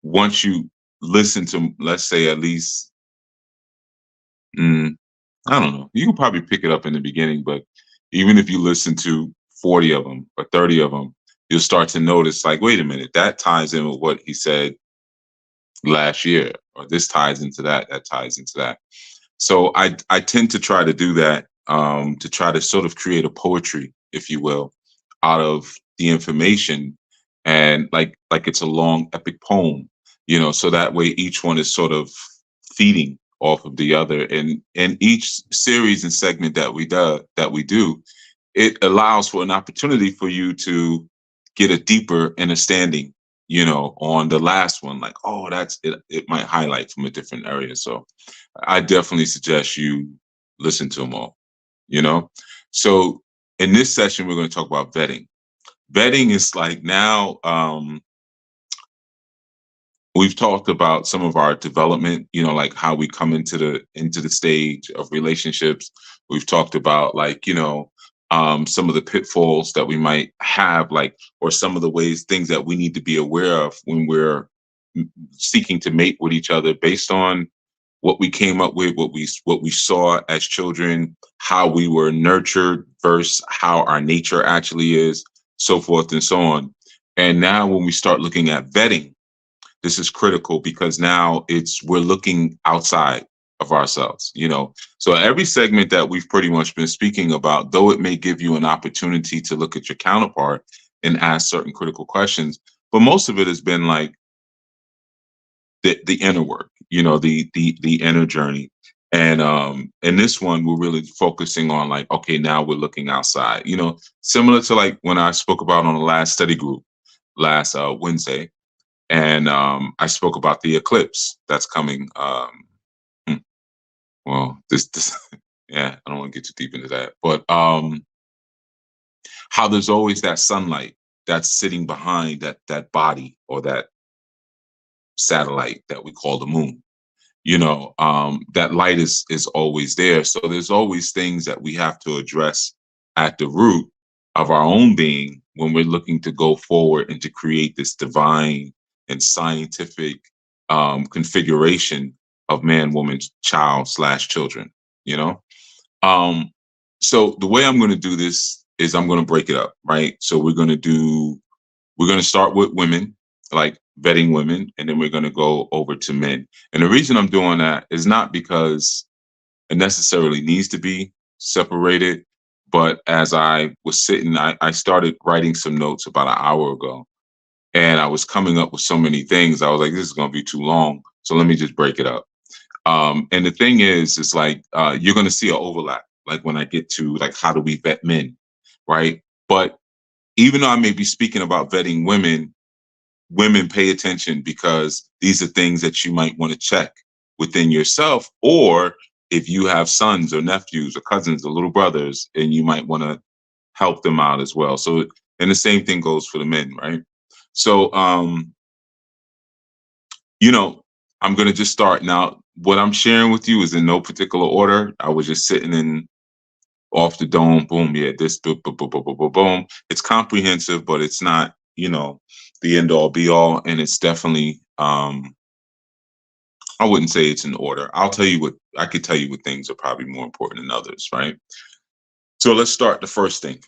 Speaker 1: once you listen to, let's say, at least, mm, I don't know, you can probably pick it up in the beginning, but even if you listen to 40 of them or 30 of them, you'll start to notice, like, wait a minute, that ties in with what he said last year, or this ties into that, that ties into that. So I tend to try to do that, to try to sort of create a poetry, if you will, out of the information, and like it's a long epic poem, so that way each one is sort of feeding off of the other, and each series and segment that we do, it allows for an opportunity for you to get a deeper understanding, on the last one, like, oh, that's it, it might highlight from a different area. So I definitely suggest you listen to them all, you know? So in this session, we're going to talk about vetting. Vetting is like now, we've talked about some of our development, like how we come into the stage of relationships. We've talked about, like, some of the pitfalls that we might have, like, or some of the ways, things that we need to be aware of when we're seeking to mate with each other based on what we came up with, what we saw as children, how we were nurtured versus how our nature actually is, so forth and so on. And now when we start looking at vetting, this is critical because now we're looking outside of ourselves, So every segment that we've pretty much been speaking about, though it may give you an opportunity to look at your counterpart and ask certain critical questions, but most of it has been like the inner work, the inner journey. And in this one, we're really focusing on, like, okay, now we're looking outside, similar to like when I spoke about on the last study group last Wednesday. And I spoke about the eclipse that's coming. Hmm, well, this, yeah, I don't want to get too deep into that, but how there's always that sunlight that's sitting behind that body or that satellite that we call the moon. That light is always there. So there's always things that we have to address at the root of our own being when we're looking to go forward and to create this divine and scientific configuration of man, woman, child slash children. You know, so the way I'm going to do this is I'm going to break it up, right? So we're going to start with women, like vetting women, and then we're going to go over to men. And the reason I'm doing that is not because it necessarily needs to be separated, but as I was sitting, I started writing some notes about an hour ago, and I was coming up with so many things. I was like, this is going to be too long, so let me just break it up. And the thing is, it's like you're going to see an overlap, like when I get to, like, how do we vet men, right? But even though I may be speaking about vetting women pay attention because these are things that you might want to check within yourself, or if you have sons or nephews or cousins or little brothers, and you might want to help them out as well. So, and the same thing goes for the men, right? So, you know, I'm going to just start now. What I'm sharing with you is in no particular order. I was just sitting in off the dome, boom, yeah, this, boom, boom, boom, boom, boom, boom, boom. It's comprehensive, but it's not, the end all be all. And it's definitely, I wouldn't say it's in order. I'll tell you I could tell you what things are probably more important than others, right? So let's start the first thing.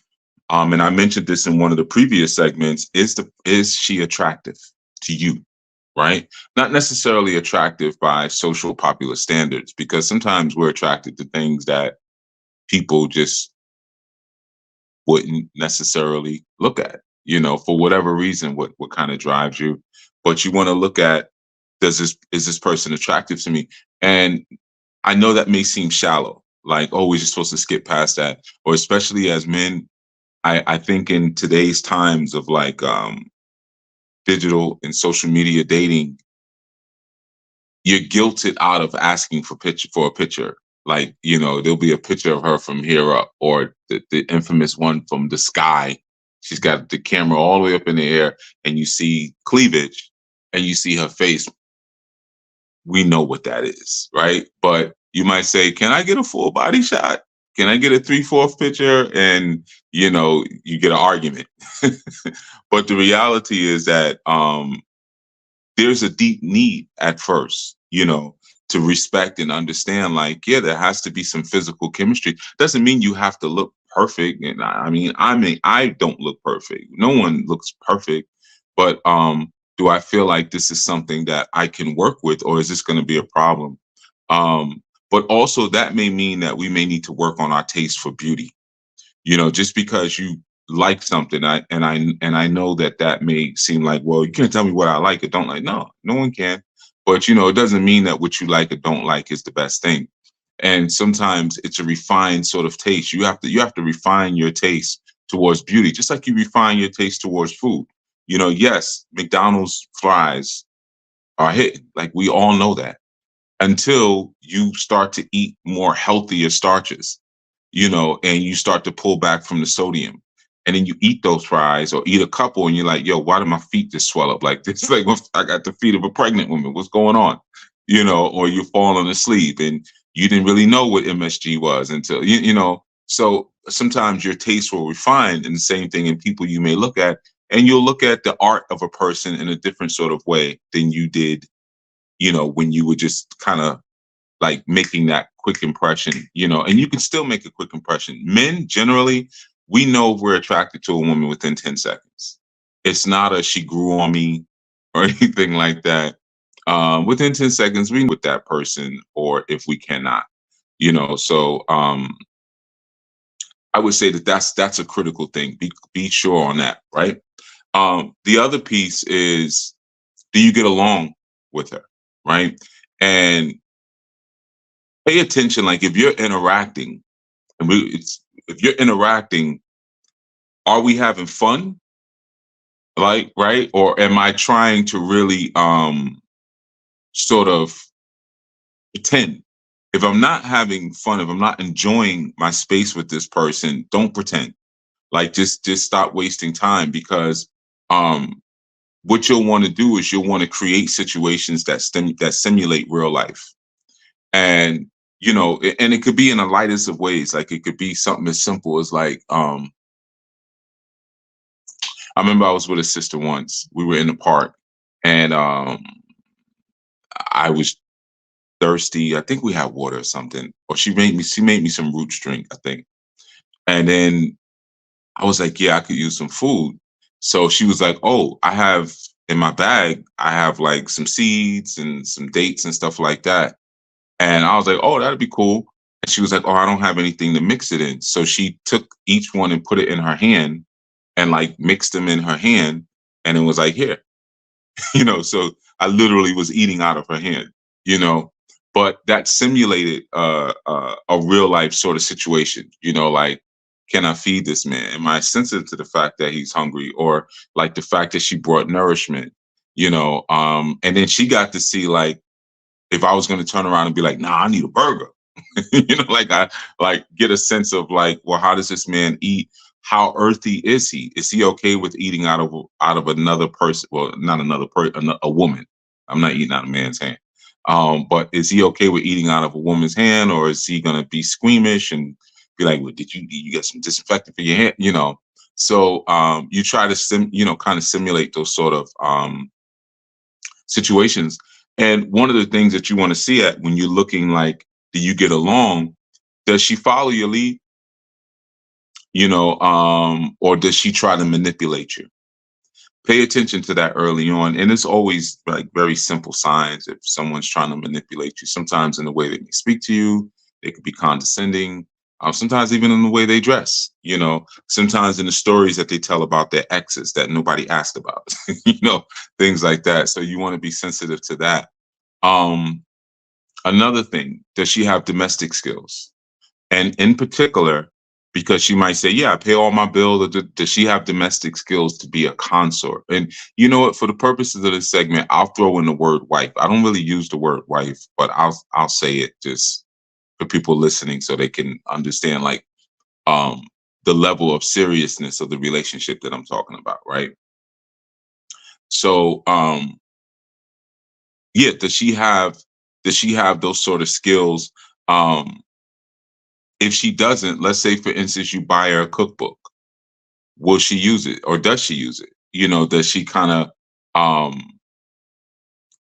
Speaker 1: And I mentioned this in one of the previous segments. Is she attractive to you? Right? Not necessarily attractive by social popular standards, because sometimes we're attracted to things that people just wouldn't necessarily look at, for whatever reason, what kind of drives you. But you want to look at, is this person attractive to me? And I know that may seem shallow, like, oh, we're just supposed to skip past that. Or especially as men, I think in today's times of like digital and social media dating, you're guilted out of asking for a picture. Like, there'll be a picture of her from here up, or the infamous one from the sky. She's got the camera all the way up in the air, and you see cleavage, and you see her face. We know what that is, right? But you might say, "Can I get a full body shot? Can I get a 3/4 picture?" And you get an argument. But the reality is that there's a deep need at first, to respect and understand, like, yeah, there has to be some physical chemistry. Doesn't mean you have to look perfect. And I mean, I don't look perfect. No one looks perfect. But do I feel like this is something that I can work with, or is this going to be a problem? But also that may mean that we may need to work on our taste for beauty. Just because you like something, I know that may seem like, well, you can't tell me what I like or don't like. No, no one can. But it doesn't mean that what you like or don't like is the best thing. And sometimes it's a refined sort of taste. You have to refine your taste towards beauty, just like you refine your taste towards food. Yes, McDonald's fries are hitting. Like, we all know that, until you start to eat more healthier starches, and you start to pull back from the sodium. And then you eat those fries or eat a couple, and you're like, yo, why do my feet just swell up like this? Like, I got the feet of a pregnant woman. What's going on? Or you're falling asleep and you didn't really know what MSG was until, So sometimes your taste will refine, and the same thing in people you may look at, and you'll look at the art of a person in a different sort of way than you did, when you were just kind of like making that quick impression, and you can still make a quick impression. Men generally, we know if we're attracted to a woman within 10 seconds. It's not a she grew on me or anything like that. Within 10 seconds, we know with that person, or if we cannot, so I would say that's a critical thing. Be sure on that, right? The other piece is, do you get along with her, right? And pay attention. Like, if you're interacting, if you're interacting, are we having fun? Like, right? Or am I trying to really sort of pretend? If I'm not having fun, if I'm not enjoying my space with this person, don't pretend. Like, just stop wasting time, because um what you'll want to do is you'll want to create situations that simulate real life. And and it could be in the lightest of ways. Like, it could be something as simple as like, I remember I was with a sister once. We were in the park, and I was thirsty. I think we had water or something, or she made me some roots drink, I think. And then I was like, yeah, I could use some food. So she was like, oh, I have in my bag, I have like some seeds and some dates and stuff like that. And I was like, oh, that'd be cool. And she was like, oh, I don't have anything to mix it in. So she took each one and put it in her hand, and like mixed them in her hand. And it was like, here, so I literally was eating out of her hand, you know, but that simulated a real life sort of situation, like, can I feed this man? Am I sensitive to the fact that he's hungry, or like the fact that she brought nourishment, and then she got to see, like, if I was going to turn around and be like, nah, I need a burger, like, I like get a sense of like, well, how does this man eat? How earthy is he? Is he okay with eating out of another person? Well, not another person, a woman. I'm not eating out of a man's hand. But is he okay with eating out of a woman's hand, or is he gonna be squeamish and be like, well, did you get some disinfectant for your hand? So you try to kind of simulate those sort of situations. And one of the things that you want to see at when you're looking like Do you get along? Does she follow your lead? Or does she try to manipulate you? Pay attention to that early on. And it's always like very simple signs if someone's trying to manipulate you. Sometimes in the way that they speak to you, they could be condescending. Sometimes even in the way they dress, sometimes in the stories that they tell about their exes that nobody asked about, things like that. So you want to be sensitive to that. Um, Another thing, does she have domestic skills? And in particular, because she might say, yeah, I pay all my bills. Or does she have domestic skills to be a consort? And you know what? For the purposes of this segment, I'll throw in the word wife. I don't really use the word wife, but I'll say it just for people listening so they can understand like um the level of seriousness of the relationship that I'm talking about, right? So yeah, does she have those sort of skills? Um if she doesn't, let's say for instance you buy her a cookbook, will she use it or does she use it? Does she kind of um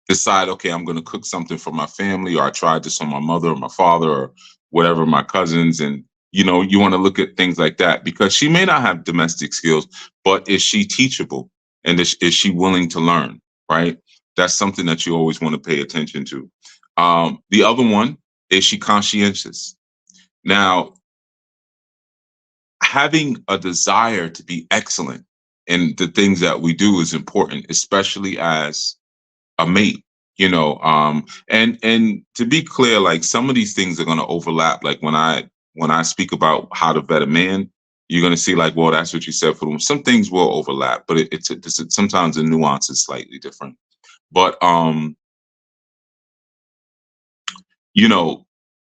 Speaker 1: decide, okay, I'm going to cook something for my family, or I tried this on my mother or my father or whatever, my cousins. And, you want to look at things like that because she may not have domestic skills, but is she teachable? And is she willing to learn? Right. That's something that you always want to pay attention to. The other one, is she conscientious? Now, having a desire to be excellent in the things that we do is important, especially as a mate, and to be clear, like some of these things are going to overlap. Like when I speak about how to vet a man, you're going to see like, well, that's what you said for them. Some things will overlap, but sometimes the nuance is slightly different. But you know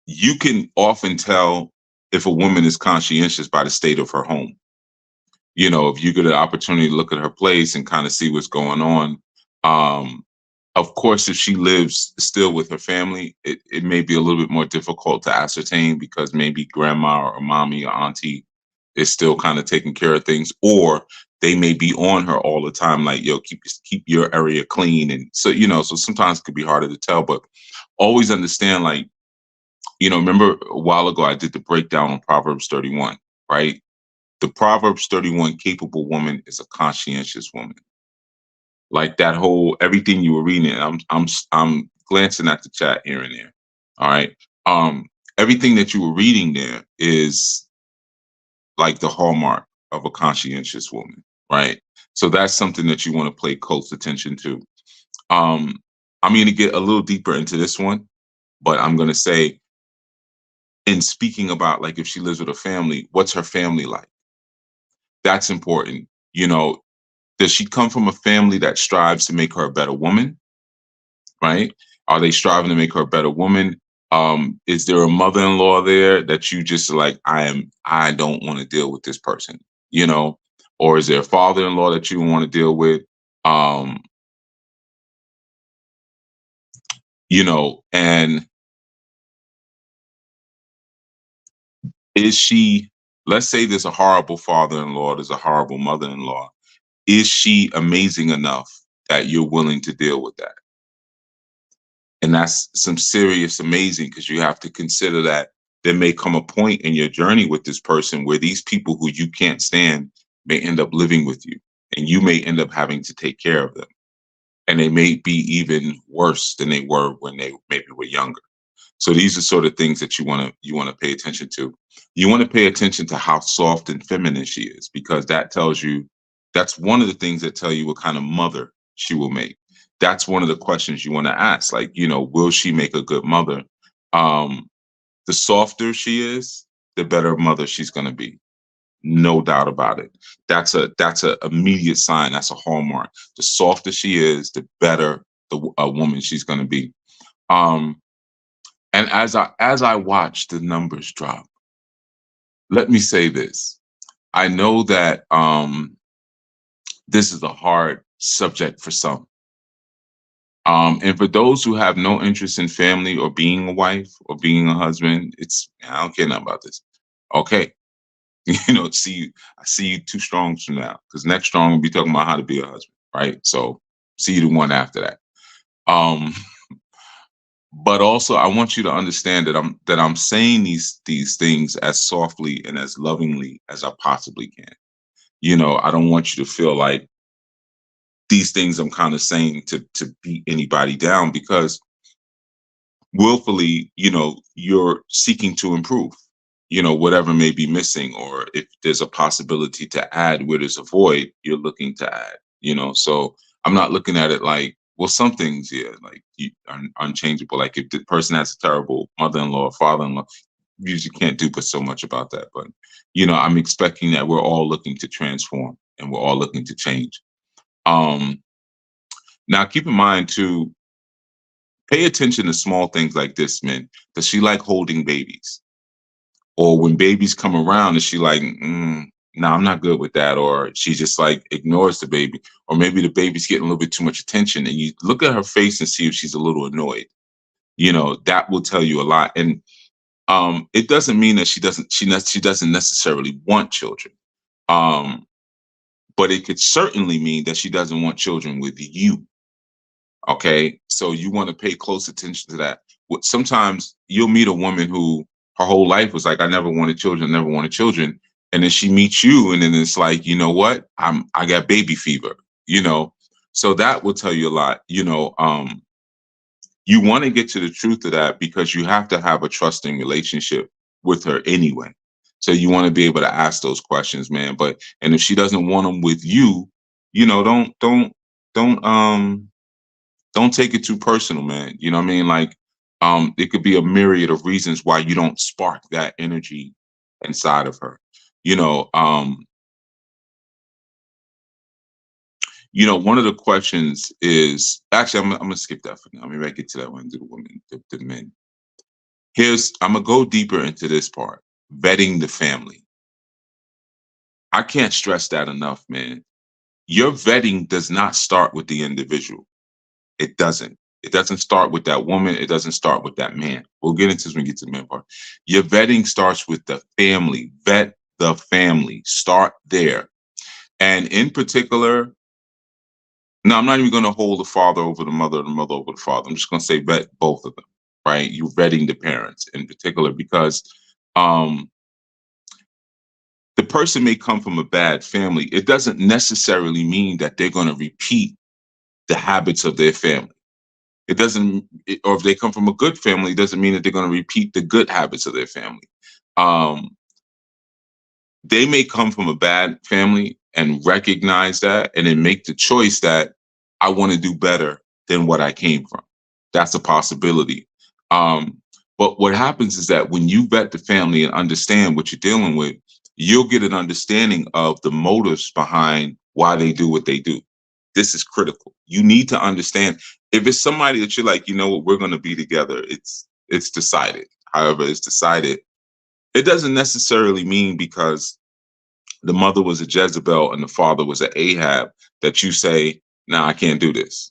Speaker 1: you can often tell if a woman is conscientious by the state of her home. If you get an opportunity to look at her place and kind of see what's going on. Um, Of course, if she lives still with her family, it may be a little bit more difficult to ascertain because maybe grandma or mommy or auntie is still kind of taking care of things, or they may be on her all the time, like, yo, keep your area clean. And so sometimes it could be harder to tell, but always understand, like, remember a while ago I did the breakdown on Proverbs 31, right? The Proverbs 31 capable woman is a conscientious woman. Like that whole everything you were reading, I'm glancing at the chat here and there. All right. Um, Everything that you were reading there is like the hallmark of a conscientious woman, right? So that's something that you want to pay close attention to. Um, I'm going to get a little deeper into this one, but I'm going to say, in speaking about like if she lives with a family, what's her family like? That's important. Does she come from a family that strives to make her a better woman? Right? Are they striving to make her a better woman? Is there a mother-in-law there that you just like, I don't want to deal with this person, you know? Or is there a father-in-law that you want to deal with? Um, and is she, let's say there's a horrible father-in-law, there's a horrible mother-in-law. Is she amazing enough that you're willing to deal with that? And that's some serious amazing because you have to consider that there may come a point in your journey with this person where these people who you can't stand may end up living with you and you may end up having to take care of them. And they may be even worse than they were when they maybe were younger. So these are sort of things that you want to pay attention to. You want to pay attention to how soft and feminine she is because that tells you that's one of the things that tell you what kind of mother she will make. That's one of the questions you want to ask. Like, will she make a good mother? Um, the softer she is, the better mother she's going to be. No doubt about it. That's a immediate sign. That's a hallmark. The softer she is, the better a woman she's going to be. Um, and as I watch the numbers drop, let me say this. I know that this is a hard subject for some. And for those who have no interest in family or being a wife or being a husband, I don't care nothing about this. Okay. I see you 2 strongs from now. Because next strong will be talking about how to be a husband, right? So see you the one after that. Um, But also, I want you to understand that I'm saying these things as softly and as lovingly as I possibly can. I don't want you to feel like these things I'm kind of saying to beat anybody down, because willfully, you're seeking to improve, whatever may be missing, or if there's a possibility to add where there's a void, you're looking to add, so I'm not looking at it like, well, some things, yeah, like are unchangeable. Like if the person has a terrible mother-in-law or father-in-law, you usually can't do but so much about that. But, I'm expecting that we're all looking to transform and we're all looking to change. Um, Now keep in mind too, pay attention to small things like this, man. Does she like holding babies? Or when babies come around, is she like, no, I'm not good with that? Or she just like ignores the baby? Or maybe the baby's getting a little bit too much attention and you look at her face and see if she's a little annoyed. That will tell you a lot. And it doesn't mean that she doesn't necessarily want children. Um, but it could certainly mean that she doesn't want children with you. Okay, so you want to pay close attention to that. Sometimes you'll meet a woman who her whole life was like, I never wanted children, never wanted children. And then she meets you, and then it's like, you know what? I got baby fever, you know. So that will tell you a lot. You want to get to the truth of that because you have to have a trusting relationship with her anyway. So you want to be able to ask those questions, man. And if she doesn't want them with you, don't don't take it too personal, man. You know what I mean? Like, it could be a myriad of reasons why you don't spark that energy inside of her. You know, um, one of the questions is actually, I'm gonna skip that for now. Let me get to that one, to the women, the men. I'm gonna go deeper into this part, vetting the family. I can't stress that enough, man. Your vetting does not start with the individual. It doesn't. It doesn't start with that woman. It doesn't start with that man. We'll get into this when we get to the man part. Your vetting starts with the family. Vet the family. Start there. And in particular, no, I'm not even going to hold the father over the mother, the mother over the father. I'm just going to say vet both of them, right? You're vetting the parents in particular because um, the person may come from a bad family. It doesn't necessarily mean that they're going to repeat the habits of their family. Or if they come from a good family, it doesn't mean that they're going to repeat the good habits of their family. Um, they may come from a bad family and recognize that and then make the choice that I want to do better than what I came from. That's a possibility. Um, but what happens is that when you vet the family and understand what you're dealing with, you'll get an understanding of the motives behind why they do what they do. This is critical. You need to understand if it's somebody that you're like, you know what, we're going to be together. It's decided. However, it's decided. It doesn't necessarily mean because the mother was a Jezebel and the father was an Ahab that you say, "Nah, I can't do this."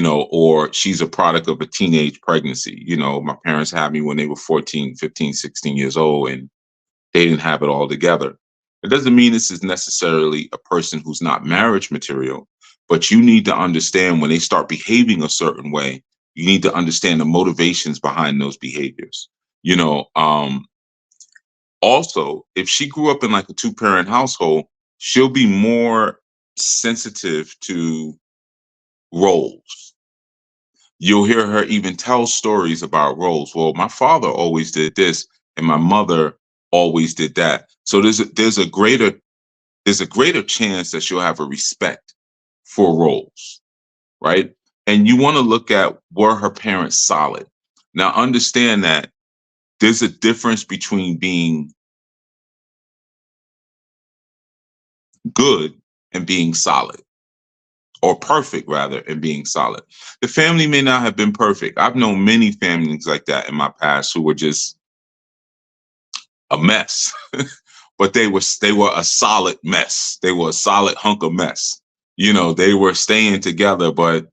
Speaker 1: Or she's a product of a teenage pregnancy. My parents had me when they were 14, 15, 16 years old, and they didn't have it all together. It doesn't mean this is necessarily a person who's not marriage material, but you need to understand when they start behaving a certain way, you need to understand the motivations behind those behaviors. You know, um, Also, if she grew up in like a two-parent household, she'll be more sensitive to roles. You'll hear her even tell stories about roles. Well, my father always did this, and my mother always did that. So there's a greater chance that she'll have a respect for roles, right? And you want to look at, were her parents solid? Now, understand that there's a difference between being good and being solid, or perfect rather, and being solid. The family may not have been perfect. I've known many families like that in my past who were just a mess, but they were a solid mess. They were a solid hunk of mess. They were staying together, but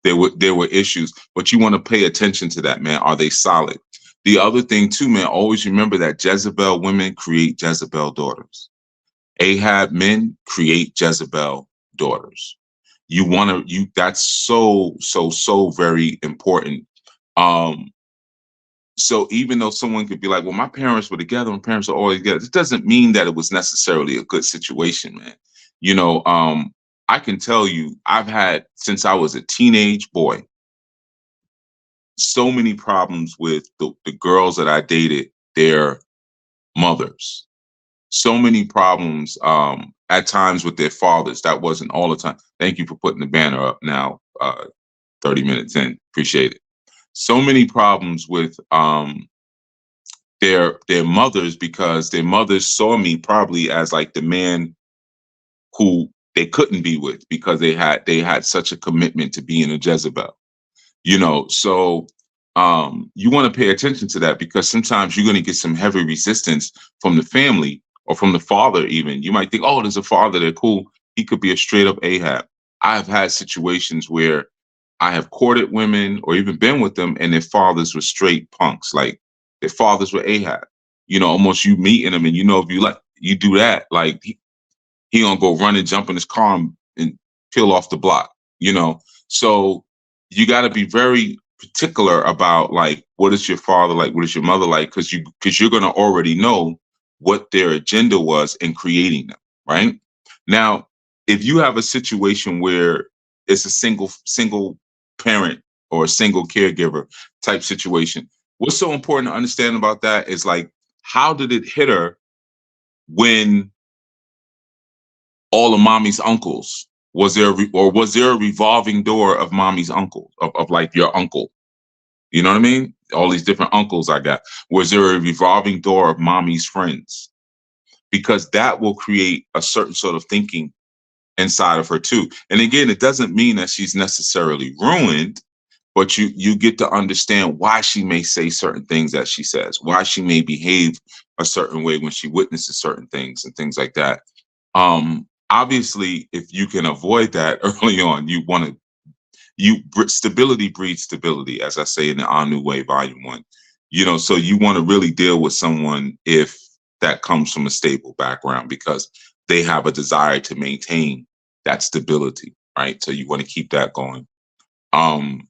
Speaker 1: there were issues. But you want to pay attention to that, man. Are they solid? The other thing too, man, always remember that Jezebel women create Jezebel daughters. Ahab men create Jezebel daughters. That's so very important. Um, so even though someone could be like, well, my parents were together, my parents are always together, it doesn't mean that it was necessarily a good situation, man. You know, I can tell you, I've had since I was a teenage boy, so many problems with the girls that I dated, their mothers. So many problems at times with their fathers. That wasn't all the time. Thank you for putting the banner up now, 30 minutes in. Appreciate it. So many problems with their mothers because their mothers saw me probably as like the man who they couldn't be with because they had such a commitment to being a Jezebel. So you want to pay attention to that because sometimes you're going to get some heavy resistance from the family or from the father. Even you might think, oh, there's a father, they're cool. He could be a straight up Ahab. I've had situations where I have courted women or even been with them and their fathers were straight punks, like their fathers were Ahab. Almost you meeting them and if you like you do that, like he gonna go run and jump in his car and peel off the block, So you got to be very particular about like what is your father like, what is your mother like, because you're gonna already know what their agenda was in creating them, right? Now, if you have a situation where it's a single parent or a single caregiver type situation, what's so important to understand about that is like how did it hit her when all of mommy's uncles was there a revolving door of mommy's uncles of like your uncle, you know what I mean, all these different uncles I got, was there a revolving door of mommy's friends, because that will create a certain sort of thinking inside of her too. And again, it doesn't mean that she's necessarily ruined, but you get to understand why she may say certain things that she says, why she may behave a certain way when she witnesses certain things and things like that. Obviously, if you can avoid that early on, you want to stability breeds stability, as I say in the A New Way, Volume 1. So you want to really deal with someone if that comes from a stable background because they have a desire to maintain that stability, right? So you want to keep that going. And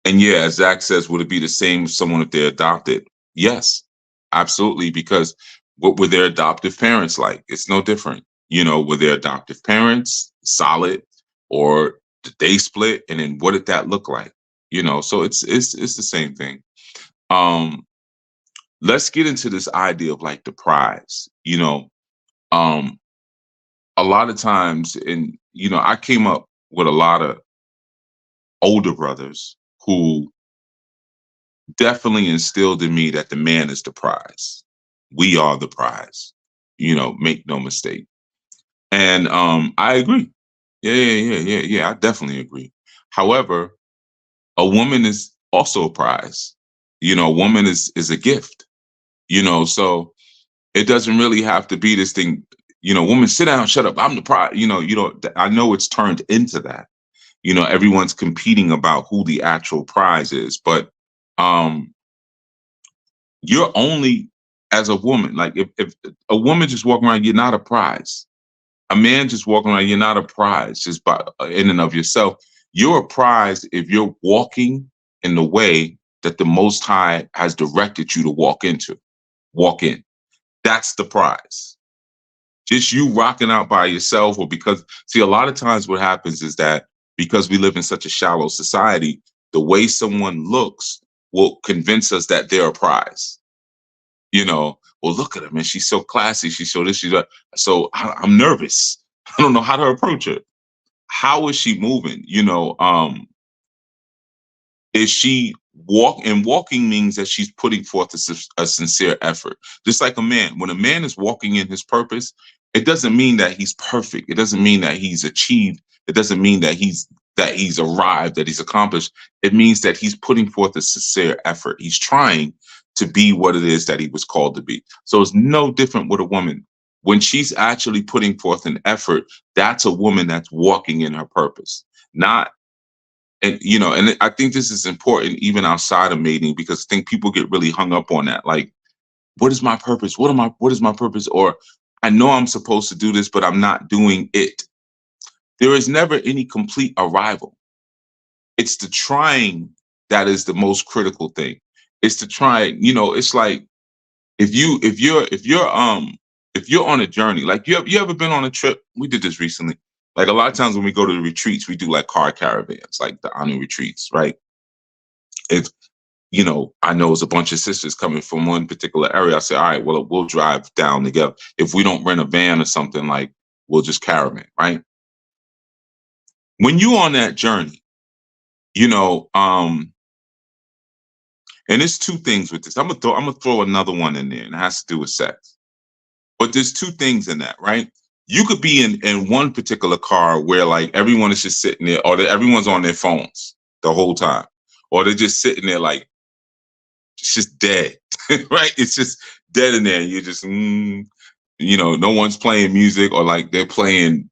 Speaker 1: yeah, as Zach says, would it be the same with someone if they're adopted? Yes, absolutely. Because what were their adoptive parents like? It's no different. Were their adoptive parents solid, or did they split? And then what did that look like? So it's the same thing. Let's get into this idea of like the prize. Um, a lot of times, and I came up with a lot of older brothers who definitely instilled in me that the man is the prize. We are the prize. Make no mistake. And I agree. Yeah. I definitely agree. However, a woman is also a prize. A woman is a gift. So it doesn't really have to be this thing. Woman, sit down, shut up. I'm the prize. I know it's turned into that. Everyone's competing about who the actual prize is, but um you're only, as a woman, like if a woman just walking around, you're not a prize. A man just walking around, you're not a prize just by in and of yourself. You're a prize if you're walking in the way that the Most High has directed you to walk in. That's the prize. Just you rocking out by yourself, or because, see, a lot of times what happens is that because we live in such a shallow society, the way someone looks will convince us that they're a prize. Well, look at her, man. She's so classy. She's so this, she's that. So I'm nervous. I don't know how to approach her. How is she moving? Is she walking means that she's putting forth a sincere effort. Just like a man, when a man is walking in his purpose, it doesn't mean that he's perfect. It doesn't mean that he's achieved. It doesn't mean that he's arrived, that he's accomplished. It means that he's putting forth a sincere effort. He's trying to be what it is that he was called to be. So it's no different with a woman. When she's actually putting forth an effort, that's a woman that's walking in her purpose. Not, and I think this is important even outside of mating, because I think people get really hung up on that. Like, what is my purpose? What is my purpose? Or I know I'm supposed to do this, but I'm not doing it. There is never any complete arrival. It's the trying that is the most critical thing. Is to try, it's like if you're on a journey, like you ever been on a trip? We did this recently. Like a lot of times when we go to the retreats, we do like car caravans, like the Anu retreats, right? If I know it's a bunch of sisters coming from one particular area, I say, all right, well, we'll drive down together. If we don't rent a van or something, like we'll just caravan, right? When you on that journey, you know, and there's two things with this. I'm gonna throw another one in there, and it has to do with sex. But there's two things in that, right? You could be in one particular car where like everyone is just sitting there, or everyone's on their phones the whole time, or they're just sitting there like it's just dead, right? It's just dead in there. You're just, no one's playing music, or like they're playing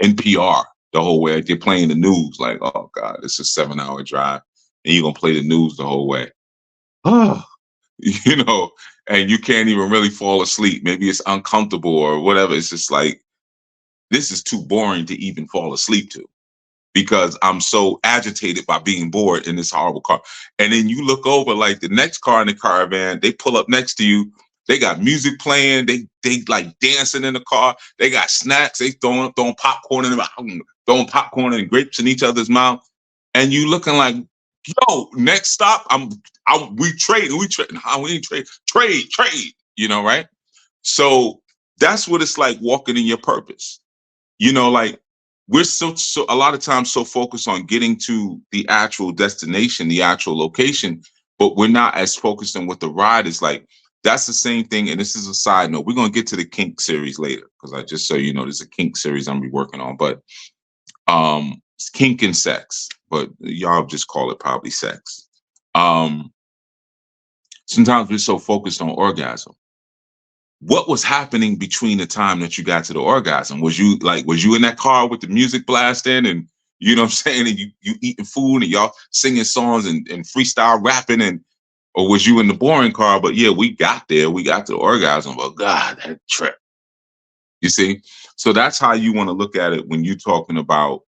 Speaker 1: NPR the whole way. They're playing the news, like, oh God, it's a 7-hour drive, and you're gonna play the news the whole way. Oh, you know, and you can't even really fall asleep. Maybe it's uncomfortable or whatever. It's just like, this is too boring to even fall asleep to, because I'm so agitated by being bored in this horrible car. And then you look over, like the next car in the caravan, they pull up next to you. They got music playing. They like dancing in the car. They got snacks. They throwing popcorn in the throwing popcorn and grapes in each other's mouth. And you looking like, yo, next stop, we trading. How we trade, right? So that's what it's like walking in your purpose. Like we're so a lot of times so focused on getting to the actual destination, the actual location, but we're not as focused on what the ride is like. That's the same thing. And this is a side note. We're gonna get to the kink series later, because I just so you know, there's a kink series I'm be working on, but it's kink and sex, but y'all just call it probably sex. Sometimes we're so focused on orgasm. What was happening between the time that you got to the orgasm? Was you in that car with the music blasting, and you know what I'm saying, and you eating food and y'all singing songs and freestyle rapping, or was you in the boring car? But yeah, we got there, we got to the orgasm, but God, that trip. You see? So that's how you want to look at it when you're talking about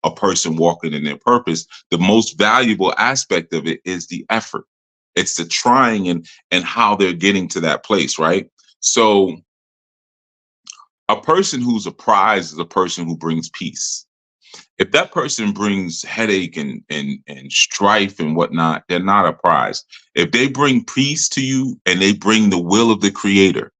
Speaker 1: a person walking in their purpose. The most valuable aspect of it is the effort. It's the trying and how they're getting to that place, right? So a person who's a prize is a person who brings peace. If that person brings headache and strife and whatnot, they're not a prize. If they bring peace to you and they bring the will of the creator,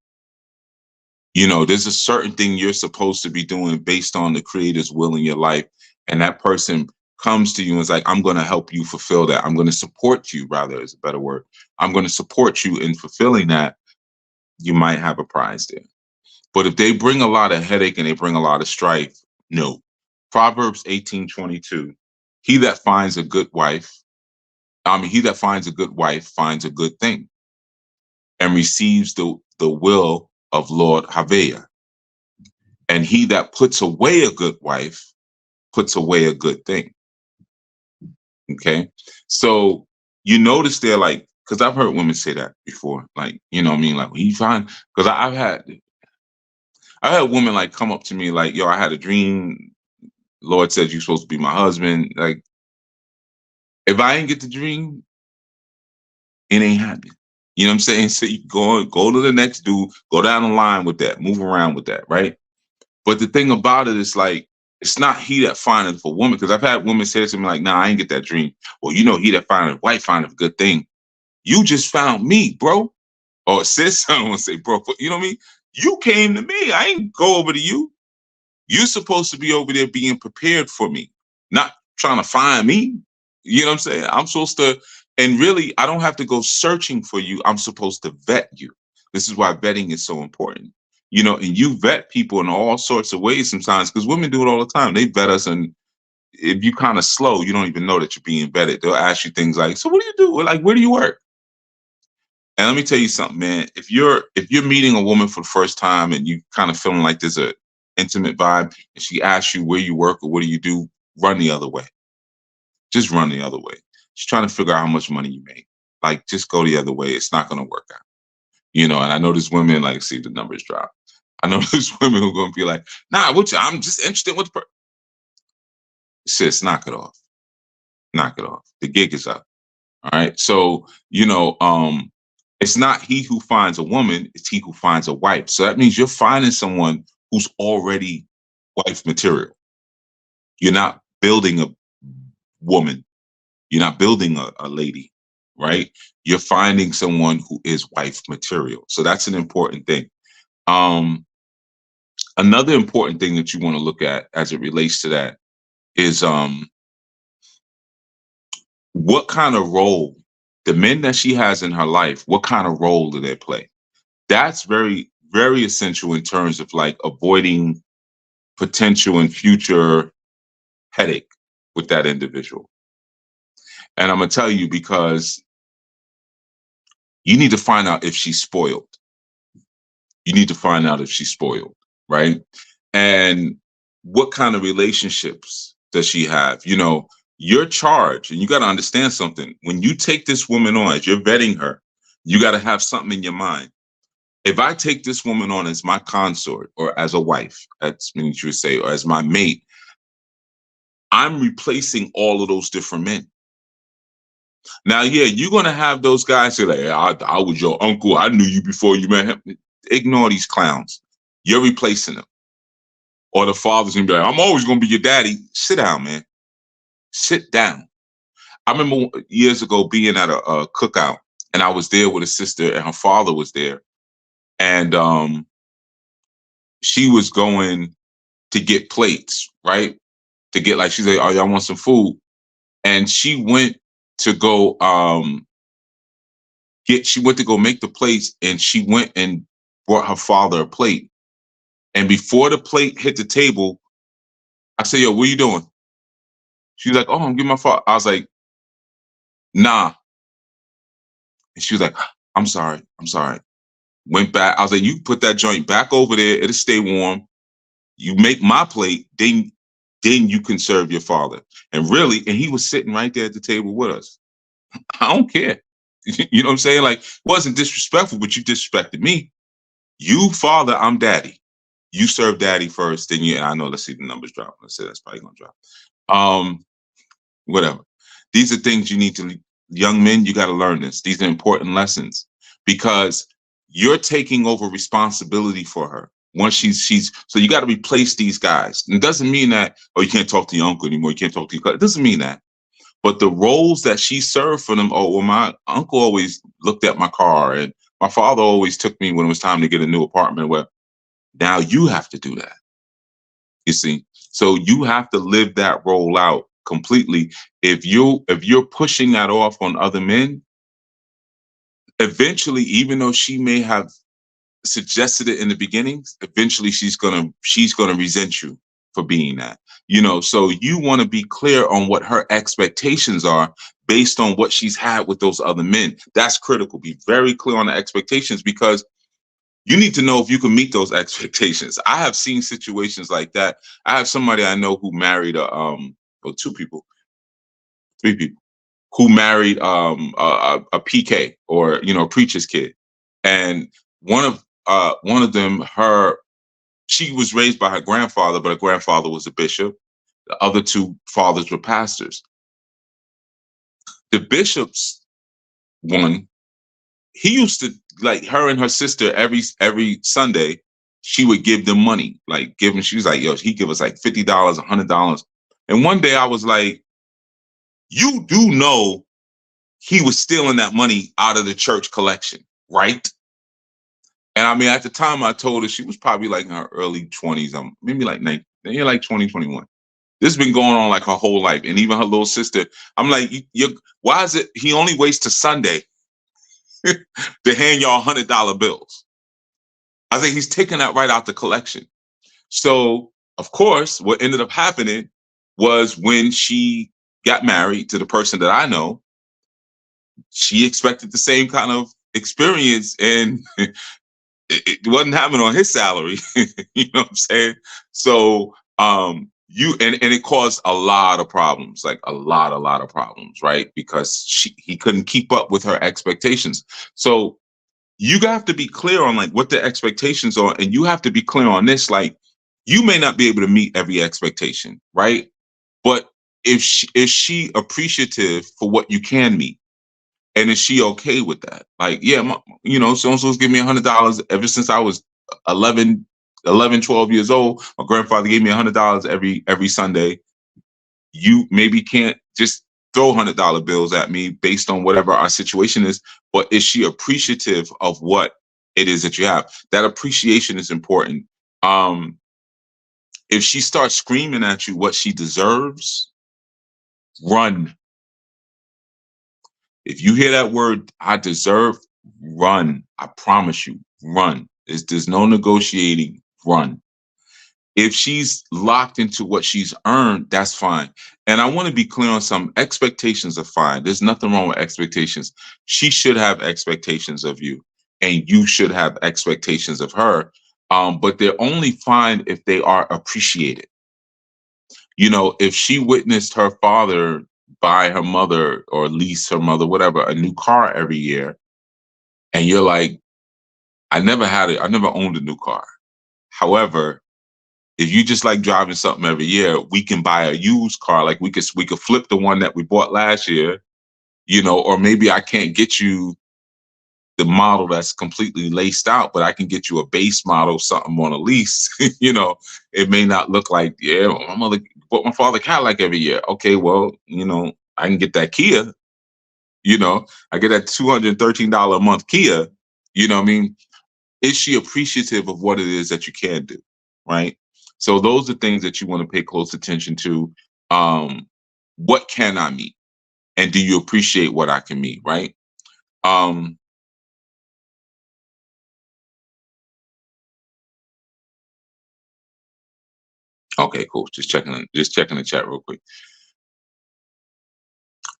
Speaker 1: there's a certain thing you're supposed to be doing based on the creator's will in your life. And that person comes to you and is like, I'm going to help you fulfill that. I'm going to support you, rather, is a better word. I'm going to support you in fulfilling that. You might have a prize there. But if they bring a lot of headache and they bring a lot of strife, no. Proverbs 18:22, he that finds a good wife finds a good thing and receives the will of Lord Havea. And he that puts away a good wife puts away a good thing. Okay. So you notice they're like, because I've heard women say that before, like, what I mean? Like, when you find, because I've had women like come up to me like, yo, I had a dream. Lord said you're supposed to be my husband. Like, if I ain't get the dream, it ain't happening. You know what I'm saying? So you go to the next dude, go down the line with that, move around with that, right? But the thing about it is like, it's not he that findeth a woman, because I've had women say to me like, nah, I ain't get that dream. Well, he that findeth a wife findeth a good thing. You just found me, bro. Or sis, I don't want to say bro, but you know what I mean? You came to me. I ain't go over to you. You're supposed to be over there being prepared for me, not trying to find me. You know what I'm saying? I'm supposed to, and really, I don't have to go searching for you. I'm supposed to vet you. This is why vetting is so important. And you vet people in all sorts of ways sometimes, because women do it all the time. They vet us, and if you kind of slow, you don't even know that you're being vetted. They'll ask you things like, so what do you do? Like, where do you work? And let me tell you something, man. If you're meeting a woman for the first time and you kind of feeling like there's a intimate vibe, and she asks you where you work or what do you do, run the other way. Just run the other way. She's trying to figure out how much money you make. Like, just go the other way. It's not going to work out. And I know there's women like, see the numbers drop. I know there's women who are going to be like, nah, I'm just interested in what the sis, knock it off. knock it off. The gig is up. All right. So, it's not he who finds a woman, it's he who finds a wife. So that means you're finding someone who's already wife material. You're not building a woman. You're not building a lady, right? You're finding someone who is wife material. So that's an important thing. Another important thing that you want to look at as it relates to that is what kind of role the men that she has in her life, what kind of role do they play? That's very, very essential in terms of like avoiding potential and future headache with that individual. And I'm going to tell you because you need to find out if she's spoiled. You need to find out if she's spoiled, right? And what kind of relationships does she have? Your charge, and you got to understand something. When you take this woman on, as you're vetting her, you got to have something in your mind. If I take this woman on as my consort or as a wife, that's means you would say, or as my mate, I'm replacing all of those different men. Now, yeah, you're going to have those guys say, like, I was your uncle. I knew you before you met him. Ignore these clowns. You're replacing them. Or the father's going to be like, I'm always going to be your daddy. Sit down, man. Sit down. I remember years ago being at a cookout, and I was there with a sister, and her father was there. And she was going to get plates, right? To get she's like, oh, y'all want some food? And she went to go make the plates, and she went and brought her father a plate. And before the plate hit the table, I said, yo, what are you doing? She's like, oh, I'm giving my father. I was like, nah. And she was like, I'm sorry. Went back. I was like, you put that joint back over there. It'll stay warm. You make my plate, then you can serve your father. And he was sitting right there at the table with us. I don't care. You know what I'm saying? Like, it wasn't disrespectful, but you disrespected me. You father, I'm daddy. You serve daddy first, then I know, let's see the numbers drop. Let's say that's probably gonna drop. Whatever. These are things you need to, young men, you got to learn this. These are important lessons because you're taking over responsibility for her. Once so you got to replace these guys. And it doesn't mean that, you can't talk to your uncle anymore. You can't talk to your cousin. It doesn't mean that. But the roles that she served for them, my uncle always looked at my car and my father always took me when it was time to get a new apartment. Well, now you have to do that. You see? So you have to live that role out completely. If you're pushing that off on other men, eventually, even though she may have suggested it in the beginning, eventually she's gonna resent you for being that. So you want to be clear on what her expectations are based on what she's had with those other men. That's critical. Be very clear on the expectations because you need to know if you can meet those expectations. I have seen situations like that. I have somebody I know who married three people who married a PK or a preacher's kid, and one of them, she was raised by her grandfather, but her grandfather was a bishop. The other two fathers were pastors. The bishop's one, he used to, like, her and her sister every Sunday, she would give them money, she was like, yo, he give us like $50, $100. And one day I was like, you do know he was stealing that money out of the church collection, right? And I mean, at the time I told her, she was probably like in her early 20s, maybe like 19, like 20, 21. This has been going on like her whole life. And even her little sister, I'm like, why is it he only waits to Sunday to hand y'all $100 bills? I think he's taking that right out the collection. So, of course, what ended up happening was when she got married to the person that I know, she expected the same kind of experience, and it wasn't happening on his salary. You know what I'm saying? So and it caused a lot of problems, like a lot of problems, right? Because he couldn't keep up with her expectations. So you have to be clear on like what the expectations are, and you have to be clear on this. Like, you may not be able to meet every expectation, right? But Is she appreciative for what you can meet? And is she okay with that? Like, yeah, so and so's giving me $100 ever since I was 11, 11, 12 years old. My grandfather gave me $100 every Sunday. You maybe can't just throw $100 bills at me based on whatever our situation is, but is she appreciative of what it is that you have? That appreciation is important. Um, if she starts screaming at you what she deserves, run. If you hear that word, I deserve, run. I promise you, run. There's no negotiating, run. If she's locked into what she's earned, that's fine. And I want to be clear on some expectations are fine. There's nothing wrong with expectations. She should have expectations of you, and you should have expectations of her. But they're only fine if they are appreciated. If she witnessed her father buy her mother or lease her mother, whatever, a new car every year, and you're like, I never had it, I never owned a new car. However, if you just like driving something every year, we can buy a used car. Like we could flip the one that we bought last year, or maybe I can't get you the model that's completely laced out, but I can get you a base model, something on a lease. It may not look like, yeah, my mother bought my father Cadillac every year. Okay, well, I can get that Kia. I get that $213 a month Kia. You know what I mean? Is she appreciative of what it is that you can do? Right. So those are things that you want to pay close attention to. What can I meet? And do you appreciate what I can meet? Right. Um, okay, cool. Just checking the chat real quick.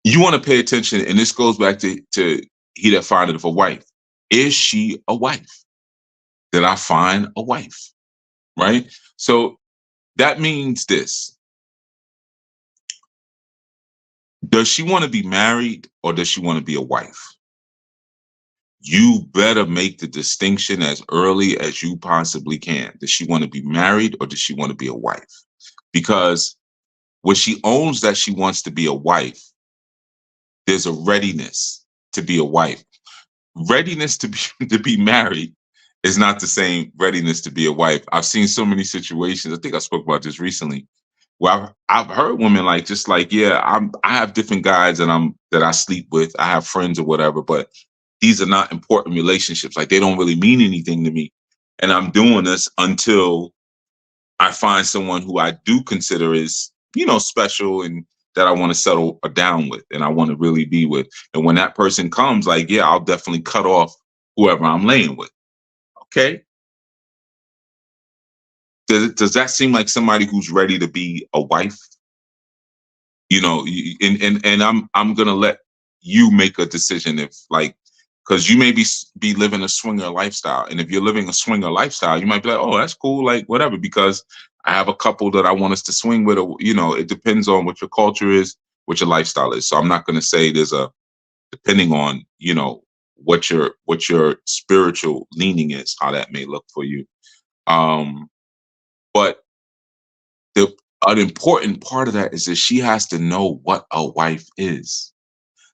Speaker 1: You want to pay attention, and this goes back to he that findeth a wife. Is she a wife? Did I find a wife? Right. So that means this. Does she want to be married or does she want to be a wife? You better make the distinction as early as you possibly can. Does she want to be married or does she want to be a wife? Because when she owns that she wants to be a wife, there's a readiness to be a wife. Readiness to be to be married is not the same readiness to be a wife. I've seen so many situations. I think I spoke about this recently. Well, I've heard women like just like, yeah, I have different guys that I sleep with. I have friends or whatever, but these are not important relationships. Like they don't really mean anything to me. And I'm doing this until I find someone who I do consider is, special and that I want to settle down with and I want to really be with. And when that person comes, like, yeah, I'll definitely cut off whoever I'm laying with. Okay. Does that seem like somebody who's ready to be a wife? And I'm gonna let you make a decision if like because you may be living a swinger lifestyle, and if you're living a swinger lifestyle, you might be like, oh, that's cool, like whatever, because I have a couple that I want us to swing with, or it depends on what your culture is, what your lifestyle is. So I'm not gonna say there's a depending on what your spiritual leaning is, how that may look for you. Um, but the an important part of that is that she has to know what a wife is.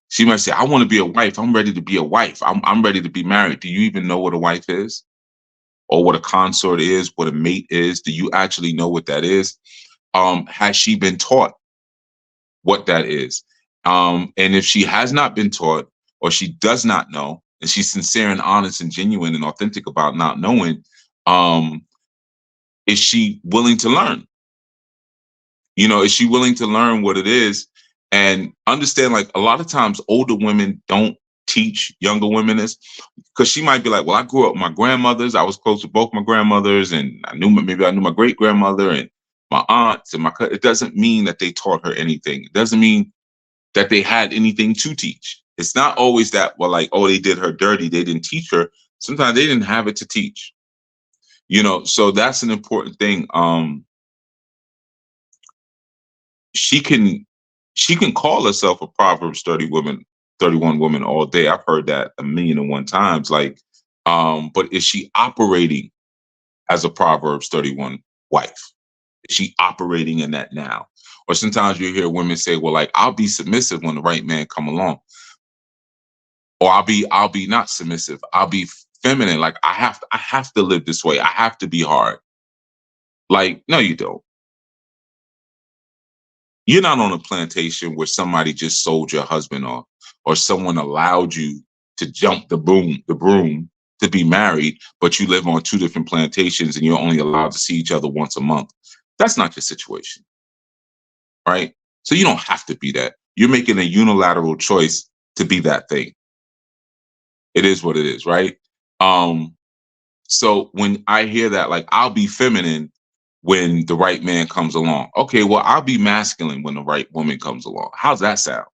Speaker 1: She might say, I want to be a wife. I'm ready to be a wife. I'm ready to be married. Do you even know what a wife is? Or what a consort is, what a mate is? Do you actually know what that is? Has she been taught what that is? And if she has not been taught or she does not know, and she's sincere and honest and genuine and authentic about not knowing, um, is she willing to learn? Is she willing to learn what it is and understand? Like a lot of times, older women don't teach younger women this because she might be like, "Well, I grew up with my grandmothers. I was close to both my grandmothers, and maybe I knew my great grandmother and my aunts and It doesn't mean that they taught her anything. It doesn't mean that they had anything to teach. It's not always that. Well, like, oh, they did her dirty. They didn't teach her. Sometimes they didn't have it to teach. So that's an important thing. She can she can call herself a Proverbs 31 woman all day. I've heard that a million and one times. Like, but is she operating as a Proverbs 31 wife? Is she operating in that now? Or sometimes you hear women say, well, like, I'll be submissive when the right man come along. Or I'll be not submissive. I'll be feminine. Like I have to live this way. I have to be hard. Like, no, you don't. You're not on a plantation where somebody just sold your husband off, or someone allowed you to jump the broom to be married, but you live on two different plantations and you're only allowed to see each other once a month. That's not your situation, right? So you don't have to be that. You're making a unilateral choice to be that thing. It is what it is, right? Um, so when I hear that, like, I'll be feminine when the right man comes along. Okay, well, I'll be masculine when the right woman comes along. How's that sound?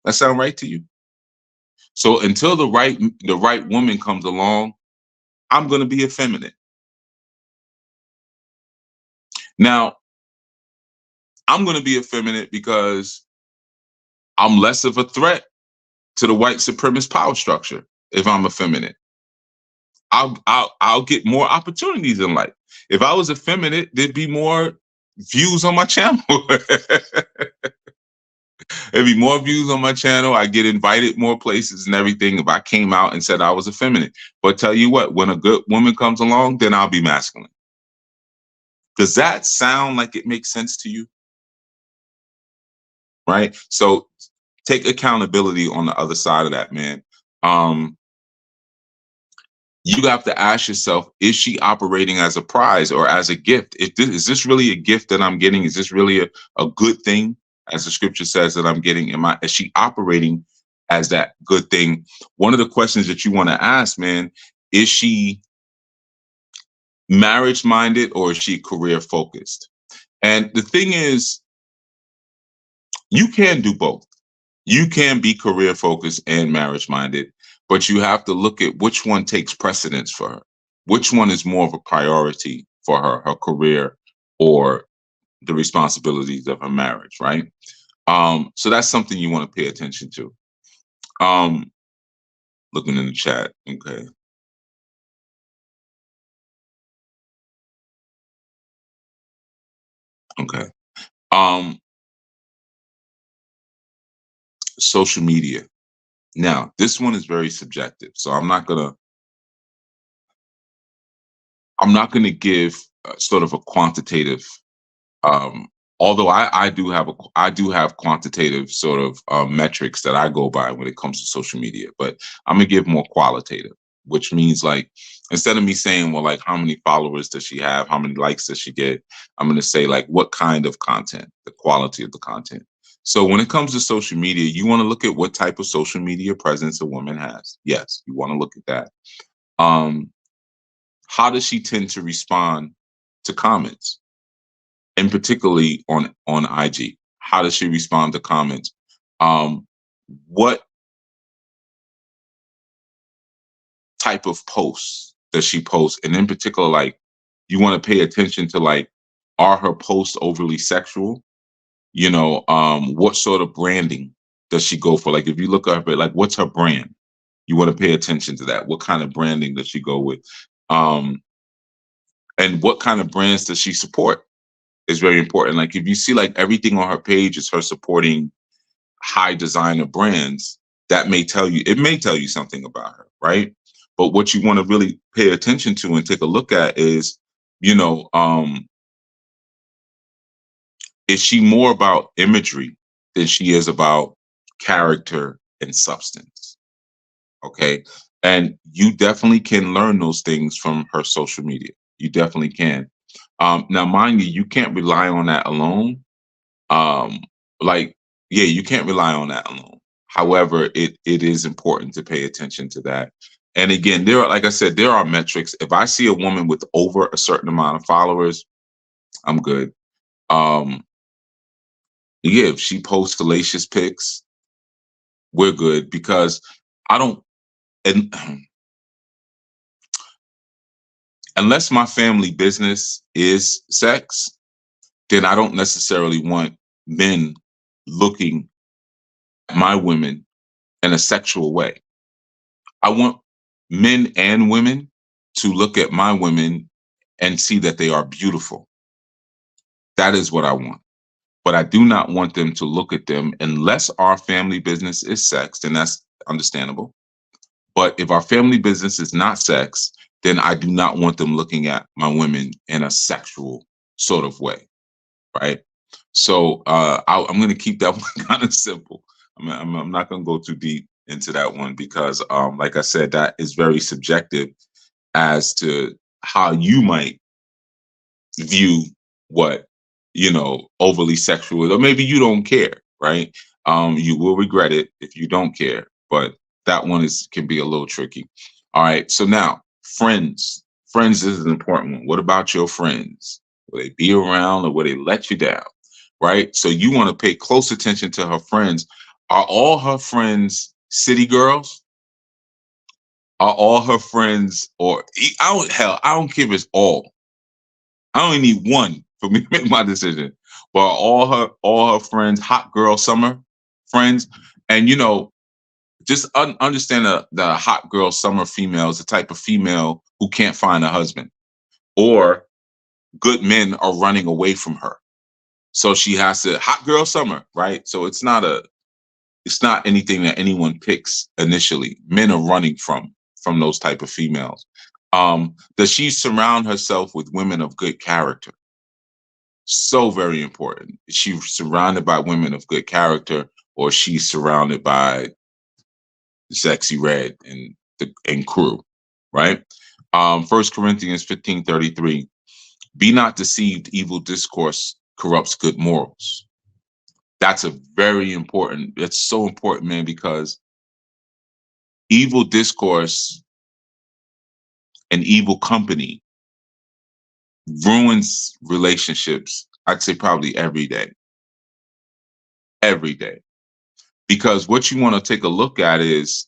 Speaker 1: That sound right to you? So until the right woman comes along, I'm gonna be effeminate. Now, I'm gonna be effeminate because I'm less of a threat to the white supremacist power structure if I'm effeminate. I'll get more opportunities in life. If I was effeminate, there'd be more views on my channel. There'd be more views on my channel. I get invited more places and everything if I came out and said I was effeminate. But tell you what, when a good woman comes along, then I'll be masculine. Does that sound like it makes sense to you? Right? So take accountability on the other side of that, man. Um, you have to ask yourself, is she operating as a prize or as a gift? Is this really a gift that I'm getting? Is this really a good thing, as the scripture says, that I'm getting? Is she operating as that good thing? One of the questions that you want to ask, man, is she marriage minded or is she career focused? And the thing is, you can do both. You can be career focused and marriage minded, but you have to look at which one takes precedence for her. Which one is more of a priority for her, her career or the responsibilities of her marriage, right? So that's something you want to pay attention to. Um, looking in the chat. Okay. Okay. Um, social media. Now, this one is very subjective. So I'm not gonna give sort of a quantitative. Um, although I do have quantitative sort of metrics that I go by when it comes to social media, but I'm gonna give more qualitative, which means, like, instead of me saying, well, like, how many followers does she have, how many likes does she get, I'm gonna say, like, what kind of content, the quality of the content. So when it comes to social media, you want to look at what type of social media presence a woman has. Yes, you want to look at that. Um, how does she tend to respond to comments? And particularly on IG. How does she respond to comments? What type of posts does she post? And in particular, like, you want to pay attention to, like, are her posts overly sexual? What sort of branding does she go for? Like, if you look at her, like, what's her brand? You want to pay attention to that. What kind of branding does she go with? Um, and what kind of brands does she support is very important. Like, if you see, like, everything on her page is her supporting high designer brands, it may tell you something about her, right? But what you want to really pay attention to and take a look at is, you know, um, is she more about imagery than she is about character and substance? Okay. And you definitely can learn those things from her social media. You definitely can. Now, mind you, you can't rely on that alone. Um, like, yeah, you can't rely on that alone. However, it is important to pay attention to that. And again, like I said, there are metrics. If I see a woman with over a certain amount of followers, I'm good. Um, yeah, if she posts salacious pics, we're good, because I don't, and unless my family business is sex, then I don't necessarily want men looking at my women in a sexual way. I want men and women to look at my women and see that they are beautiful. That is what I want. But I do not want them to look at them unless our family business is sex, and that's understandable. But if our family business is not sex, then I do not want them looking at my women in a sexual sort of way, right? So I'm going to keep that one kind of simple. I'm not going to go too deep into that one because, like I said, that is very subjective as to how you might view what overly sexual is, or maybe you don't care, right? You will regret it if you don't care, but that one is can be a little tricky. All right, so now friends is an important one. What about your friends? Will they be around or will they let you down? Right, so you want to pay close attention to her friends. Are all her friends city girls? Are all her friends, or I don't care if it's all. I only need one for me to make my decision. But all her friends, hot girl summer friends, and just understand the hot girl summer female is the type of female who can't find a husband, or good men are running away from her. So she has to hot girl summer, right? So it's not anything that anyone picks initially. Men are running from those type of females. Does she surround herself with women of good character? So very important. Is she surrounded by women of good character, or she's surrounded by Sexy Red and crew, right? 1 Corinthians 15:33. Be not deceived, evil discourse corrupts good morals. That's a very important, it's so important, man, because evil discourse and evil company ruins relationships, I'd say probably every day. Every day. Because what you want to take a look at is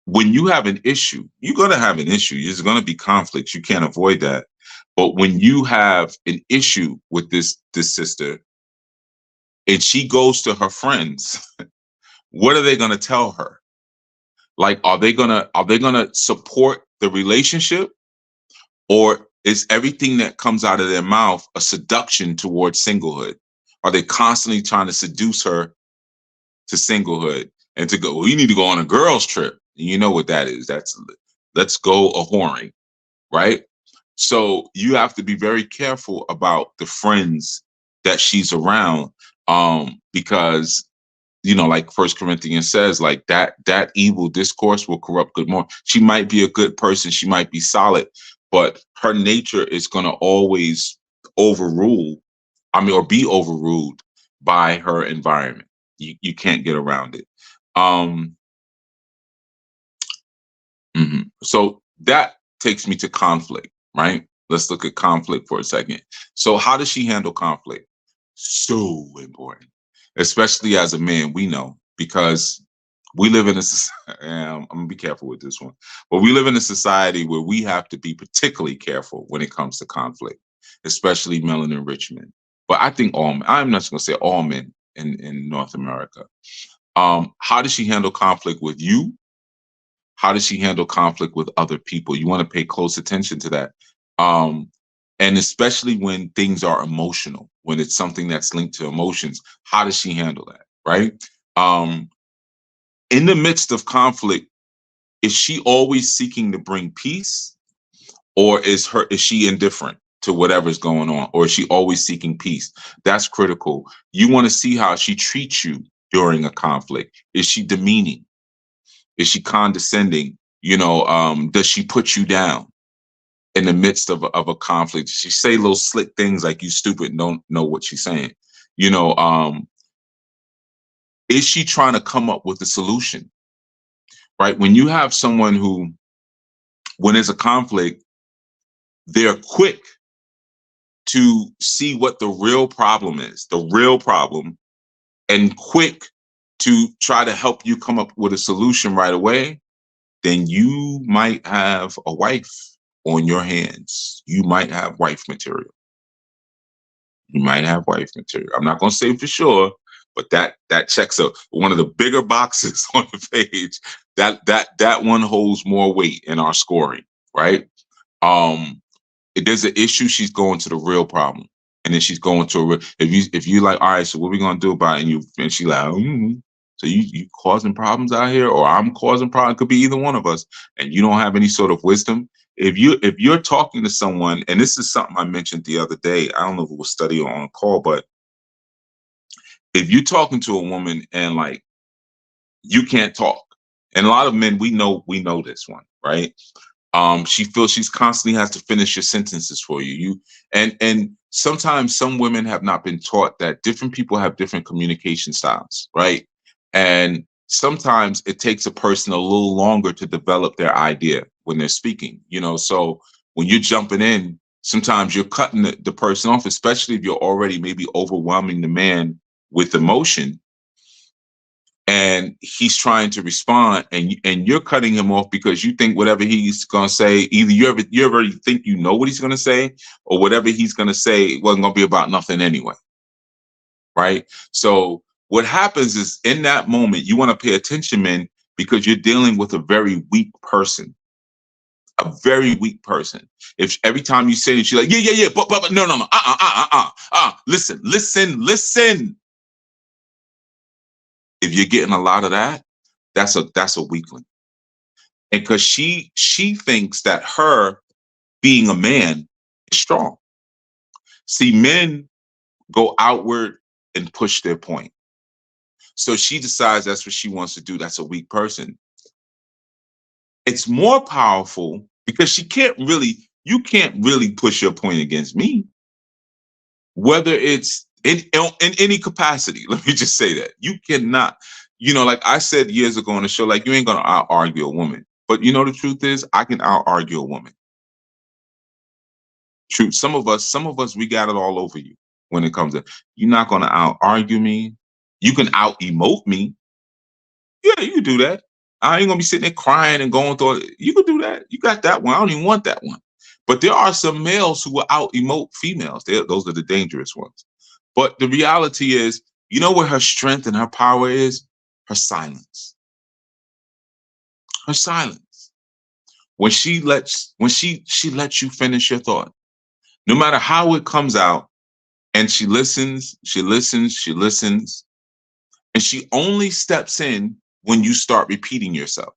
Speaker 1: when you have an issue, you're going to have an issue. There's going to be conflicts. You can't avoid that. But when you have an issue with this sister and she goes to her friends, what are they going to tell her? Like, are they gonna support the relationship, or is everything that comes out of their mouth a seduction towards singlehood? Are they constantly trying to seduce her to singlehood and to go, well, you need to go on a girls trip? And you know what that is? That's let's go a whoring, right? So you have to be very careful about the friends that she's around, because like 1 Corinthians says, like that evil discourse will corrupt good more. She might be a good person, she might be solid, but her nature is going to always overrule, or be overruled by her environment. You can't get around it. So that takes me to conflict, right? Let's look at conflict for a second. So how does she handle conflict? So important, especially as a man, we know, because we live in a society, I'm gonna be careful with this one, but we live in a society where we have to be particularly careful when it comes to conflict, especially melanin rich men. But I think I'm not gonna say all men in North America. How does she handle conflict with you? How does she handle conflict with other people? You want to pay close attention to that. And especially when things are emotional, when it's something that's linked to emotions, how does she handle that? Right? In the midst of conflict, is she always seeking to bring peace, or is she indifferent to whatever's going on, or is she always seeking peace? That's critical. You want to see how she treats you during a conflict. Is she demeaning? Is she condescending? Does she put you down in the midst of a conflict? She say little slick things like "you stupid" and don't know what she's saying. Is she trying to come up with a solution? Right? When you have someone who, when there's a conflict, they're quick to see what the real problem is, and quick to try to help you come up with a solution right away, then you might have a wife on your hands. You might have wife material. You might have wife material. I'm not going to say for sure, but that checks one of the bigger boxes on the page. That one holds more weight in our scoring, right? If there's an issue, she's going to the real problem. And then she's going to a real, if you like, all right, so what we gonna do about it? And she like, so you causing problems out here, or I'm causing problems. It could be either one of us, and you don't have any sort of wisdom. If you're talking to someone, and this is something I mentioned the other day, I don't know if it was study or on call, but if you're talking to a woman and like you can't talk, and a lot of men we know this one, right? She feels she's constantly has to finish your sentences for you. And sometimes some women have not been taught that different people have different communication styles, right? And sometimes it takes a person a little longer to develop their idea when they're speaking, so when you're jumping in, sometimes you're cutting the person off, especially if you're already maybe overwhelming the man with emotion, and he's trying to respond, and you're cutting him off because you think whatever he's going to say, either you already think you know what he's going to say, or whatever he's going to say wasn't going to be about nothing anyway, right? So what happens is, in that moment, you want to pay attention, men, because you're dealing with a very weak person. A very weak person. If every time you say it, she's like, yeah, but no, listen. If you're getting a lot of that, that's a weakling. And because she thinks that her being a man is strong. See, men go outward and push their point. So she decides that's what she wants to do. That's a weak person. It's more powerful because you can't really push your point against me, whether it's in any capacity. Let me just say that you cannot. Like I said years ago on the show, like, you ain't gonna out argue a woman. But the truth is, I can out argue a woman. True. Some of us, we got it all over you when it comes to, you're not gonna out argue me. You can out emote me. Yeah, you can do that. I ain't gonna be sitting there crying and going through it. You can do that. You got that one. I don't even want that one. But there are some males who will out emote females. Those are the dangerous ones. But the reality is, you know where her strength and her power is? Her silence. Her silence. When she lets you finish your thought, no matter how it comes out, and she listens, and she only steps in when you start repeating yourself.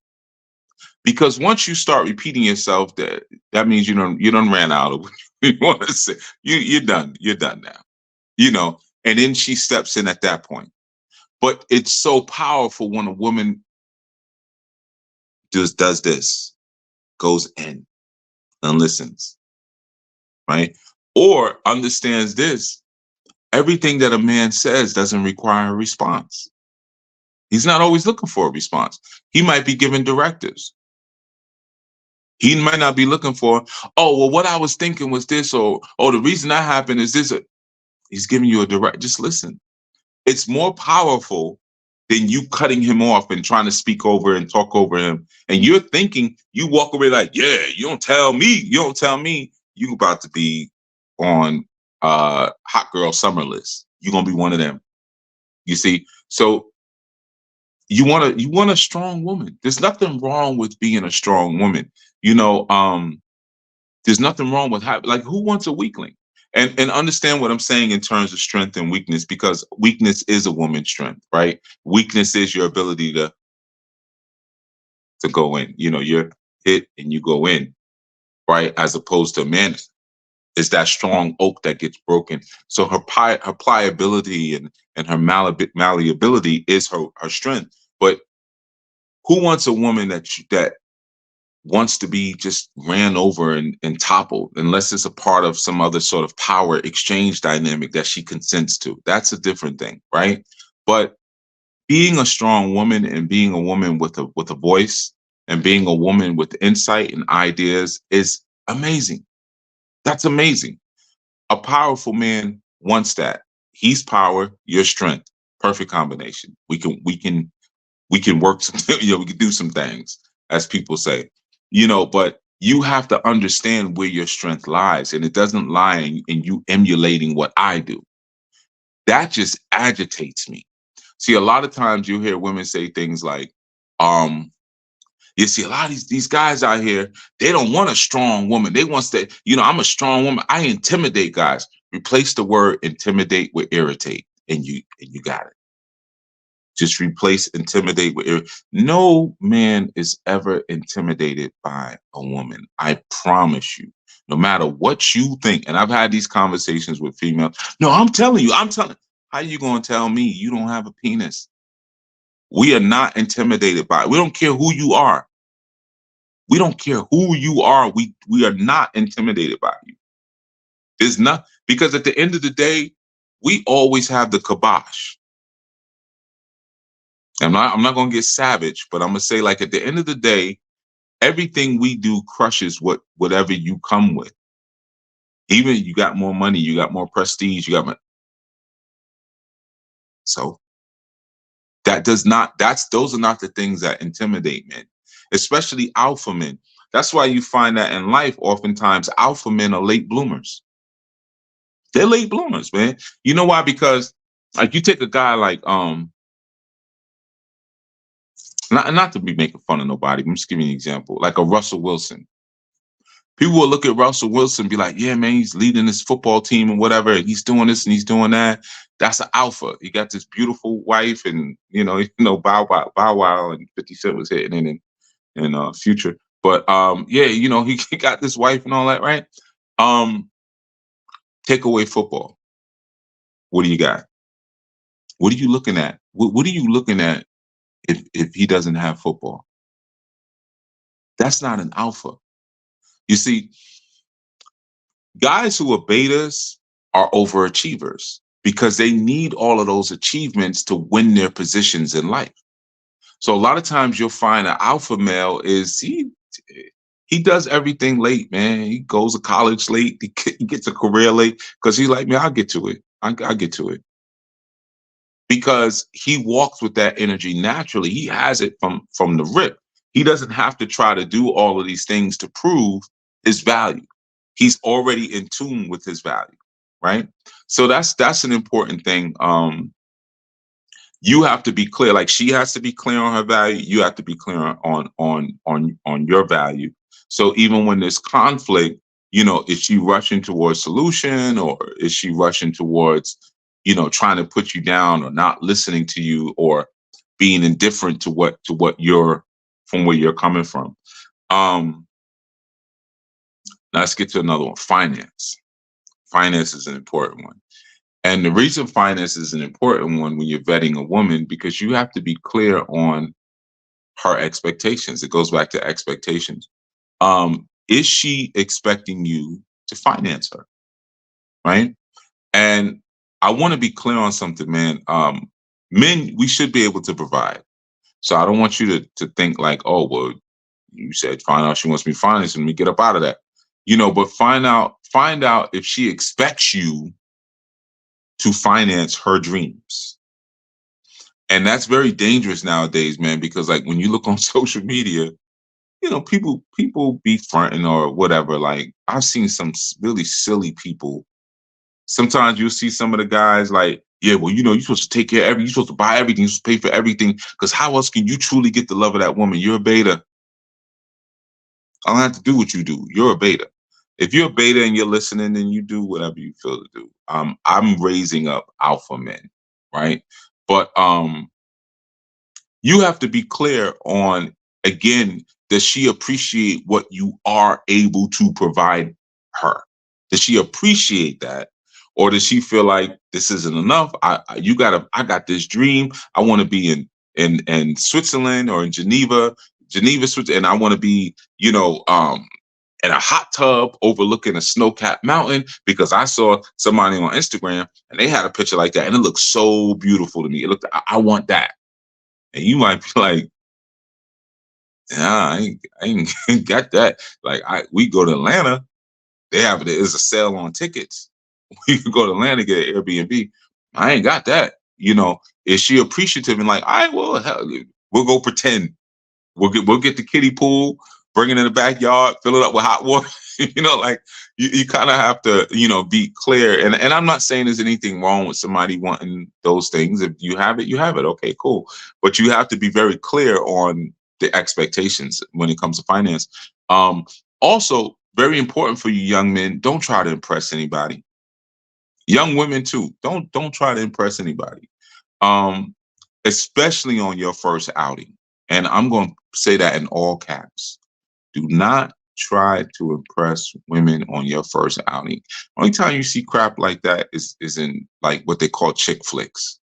Speaker 1: Because once you start repeating yourself, that means you don't ran out of what you want to say. You're done. You're done now. And then she steps in at that point. But it's so powerful when a woman does this, goes in and listens, right? Or understands this. Everything that a man says doesn't require a response. He's not always looking for a response. He might be giving directives. He might not be looking for, oh, well, what I was thinking was this, or, oh, the reason that happened is this. He's giving you a direct, just listen. It's more powerful than you cutting him off and trying to speak over and talk over him. And you're thinking, you walk away like, yeah, you don't tell me. You about to be on hot girl summer list. You're going to be one of them. You see? So you want a strong woman. There's nothing wrong with being a strong woman. There's nothing wrong with like, who wants a weakling? And understand what I'm saying in terms of strength and weakness, because weakness is a woman's strength, right? Weakness is your ability to go in. You're hit and you go in, right? As opposed to a man, is that strong oak that gets broken. So her pliability and her malleability is her strength. But who wants a woman that wants to be just ran over and toppled, unless it's a part of some other sort of power exchange dynamic that she consents to? That's a different thing, right? But being a strong woman and being a woman with a voice and being a woman with insight and ideas is amazing. That's amazing. A powerful man wants that. He's power, your strength. Perfect combination. We can work some, we can do some things, as people say. But you have to understand where your strength lies, and it doesn't lie in you emulating what I do. That just agitates me. See, a lot of times you hear women say things like, You see a lot of these guys out here, they don't want a strong woman. They want to, I'm a strong woman. I intimidate guys. Replace the word intimidate with irritate, and you got it. Just replace intimidate with no man is ever intimidated by a woman. I promise you. No matter what you think, and I've had these conversations with females. No, I'm telling you, how you gonna tell me you don't have a penis? We are not intimidated by it. We don't care who you are. We don't care who you are. We are not intimidated by you. There's not, because at the end of the day, we always have the kibosh. I'm not gonna get savage, but I'm gonna say, like, at the end of the day, everything we do crushes whatever you come with. Even you got more money, you got more prestige, you got more. So those are not the things that intimidate men, especially alpha men. That's why you find that in life, oftentimes alpha men are late bloomers. They're late bloomers, man. You know why? Because like you take a guy like not to be making fun of nobody, I'm just giving you an example, like a Russell Wilson. People will look at Russell Wilson and be like, yeah, man, he's leading this football team and whatever, and he's doing this and he's doing that. That's an alpha. He got this beautiful wife, and Bow Wow and 50 Cent was hitting it in Future. But yeah, he got this wife and all that, right? Take away football. What do you got? What are you looking at? What are you looking at if he doesn't have football? That's not an alpha. You see, guys who are betas are overachievers because they need all of those achievements to win their positions in life. So a lot of times you'll find an alpha male is he does everything late, man. He goes to college late. He gets a career late because he's like, man, I'll get to it. I'll get to it. Because he walks with that energy naturally. He has it from the rip. He doesn't have to try to do all of these things to prove his value. He's already in tune with his value, right? So that's an important thing. You have to be clear. Like, she has to be clear on her value. You have to be clear on your value. So even when there's conflict, is she rushing towards solution, or is she rushing towards, trying to put you down, or not listening to you, or being indifferent to what you're, from where you're coming from. Now let's get to another one. Finance. Finance is an important one. And the reason finance is an important one when you're vetting a woman, because you have to be clear on her expectations. It goes back to expectations. Is she expecting you to finance her? Right? And I want to be clear on something, man. Men, we should be able to provide. So I don't want you to think like, oh, well, you said find out she wants me financing, let me get up out of that. But find out if she expects you to finance her dreams. And that's very dangerous nowadays, man, because like when you look on social media, people be fronting or whatever. Like, I've seen some really silly people. Sometimes you'll see some of the guys like, yeah, well, you're supposed to take care of everything. You're supposed to buy everything. You're supposed to pay for everything. Because how else can you truly get the love of that woman? You're a beta. I don't have to do what you do. You're a beta. If you're a beta and you're listening, then you do whatever you feel to do. I'm raising up alpha men, right? But you have to be clear on, again, does she appreciate what you are able to provide her? Does she appreciate that? Or does she feel like this isn't enough? I got this dream. I want to be in Switzerland or in Geneva, Switzerland, and I want to be, in a hot tub overlooking a snow-capped mountain because I saw somebody on Instagram and they had a picture like that and it looked so beautiful to me. It looked, I want that. And you might be like, nah, I ain't got that. Like, we go to Atlanta, there's a sale on tickets. We could go to Atlanta, get an Airbnb. I ain't got that. Is she appreciative and like, all right, well, hell, we'll go pretend. We'll get the kiddie pool, bring it in the backyard, fill it up with hot water. Like you kind of have to, be clear. And I'm not saying there's anything wrong with somebody wanting those things. If you have it, you have it. Okay, cool. But you have to be very clear on the expectations when it comes to finance. Um, Also, very important for you young men, don't try to impress anybody. Young women too. Don't try to impress anybody. Um, Especially on your first outing. And I'm going to say that in all caps. Do not try to impress women on your first outing. Only time you see crap like that is in like what they call chick flicks,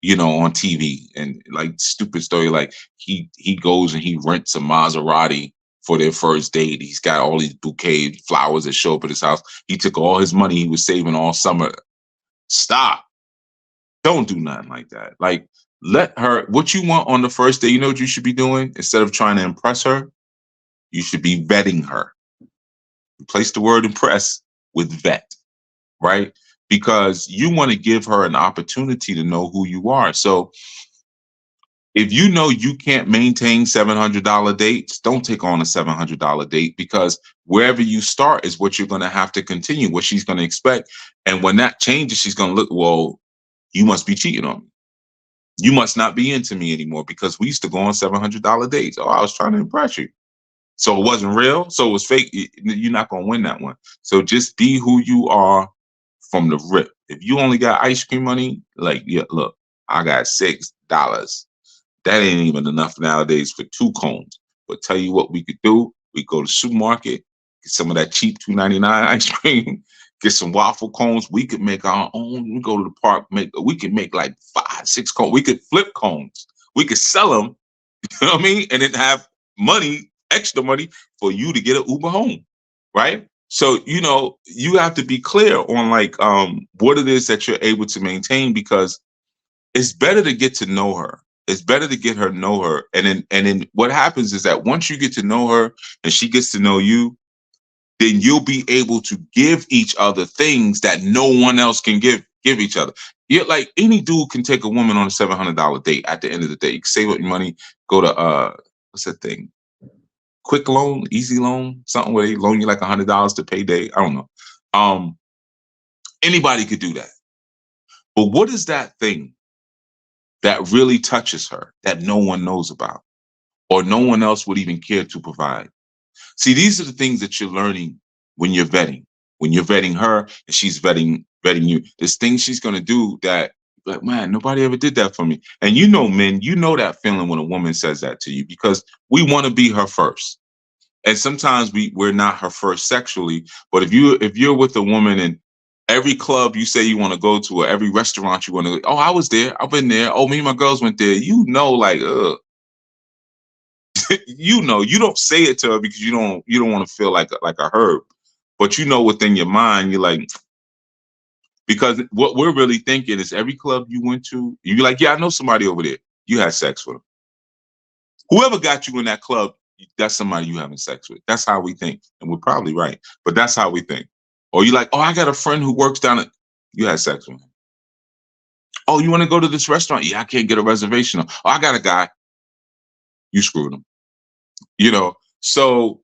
Speaker 1: on TV, and like stupid story like he goes and he rents a Maserati for their first date. He's got all these bouquets, flowers that show up at his house. He took all his money he was saving all summer. Stop. Don't do nothing like that. Like, let her, what you want on the first day, you know what you should be doing? Instead of trying to impress her, you should be vetting her. Replace the word impress with vet, right? Because you want to give her an opportunity to know who you are. So if you know you can't maintain $700 dates, don't take on a $700 date, because wherever you start is what you're going to have to continue, what she's going to expect. And when that changes, she's going to look, well, you must be cheating on me. You must not be into me anymore, because we used to go on $700 dates. Oh, I was trying to impress you. So it wasn't real. So it was fake. You're not going to win that one. So just be who you are from the rip. If you only got ice cream money, like, yeah, look, I got $6. That ain't even enough nowadays for 2 cones. But tell you what we could do. We go to the supermarket, get some of that cheap $2.99 ice cream, get some waffle cones. We could make our own. We go to the park, we could make like 5, 6 cones. We could flip cones. We could sell them, you know what I mean? And then have money, extra money for you to get an Uber home, right? So, you have to be clear on like what it is that you're able to maintain, because it's better to get to know her. It's better to get her know her. And then what happens is that once you get to know her and she gets to know you, then you'll be able to give each other things that no one else can give each other. You're like, any dude can take a woman on a $700 date at the end of the day. You can save up your money, go to what's that thing? Quick loan, easy loan, something where they loan you like $100 to payday. I don't know. Anybody could do that. But what is that thing that really touches her that no one knows about, or no one else would even care to provide? See, these are the things that you're learning when you're vetting. When you're vetting her and she's vetting you, there's things she's gonna do that, like, man, nobody ever did that for me. And men, you know that feeling when a woman says that to you, because we want to be her first. And sometimes we're not her first sexually, but if you're with a woman and every club you say you want to go to, or every restaurant you want to go, oh, I was there, I've been there, oh, me and my girls went there, like, you don't say it to her because you don't want to feel like a herb, but within your mind, you're like, because what we're really thinking is every club you went to, you're like, yeah, I know somebody over there, you had sex with them. Whoever got you in that club, that's somebody you having sex with. That's how we think. And we're probably right, but that's how we think. Or you're like, oh, I got a friend who works down at, you had sex with him. Oh, you want to go to this restaurant? Yeah, I can't get a reservation. Oh, I got a guy. You screwed him. So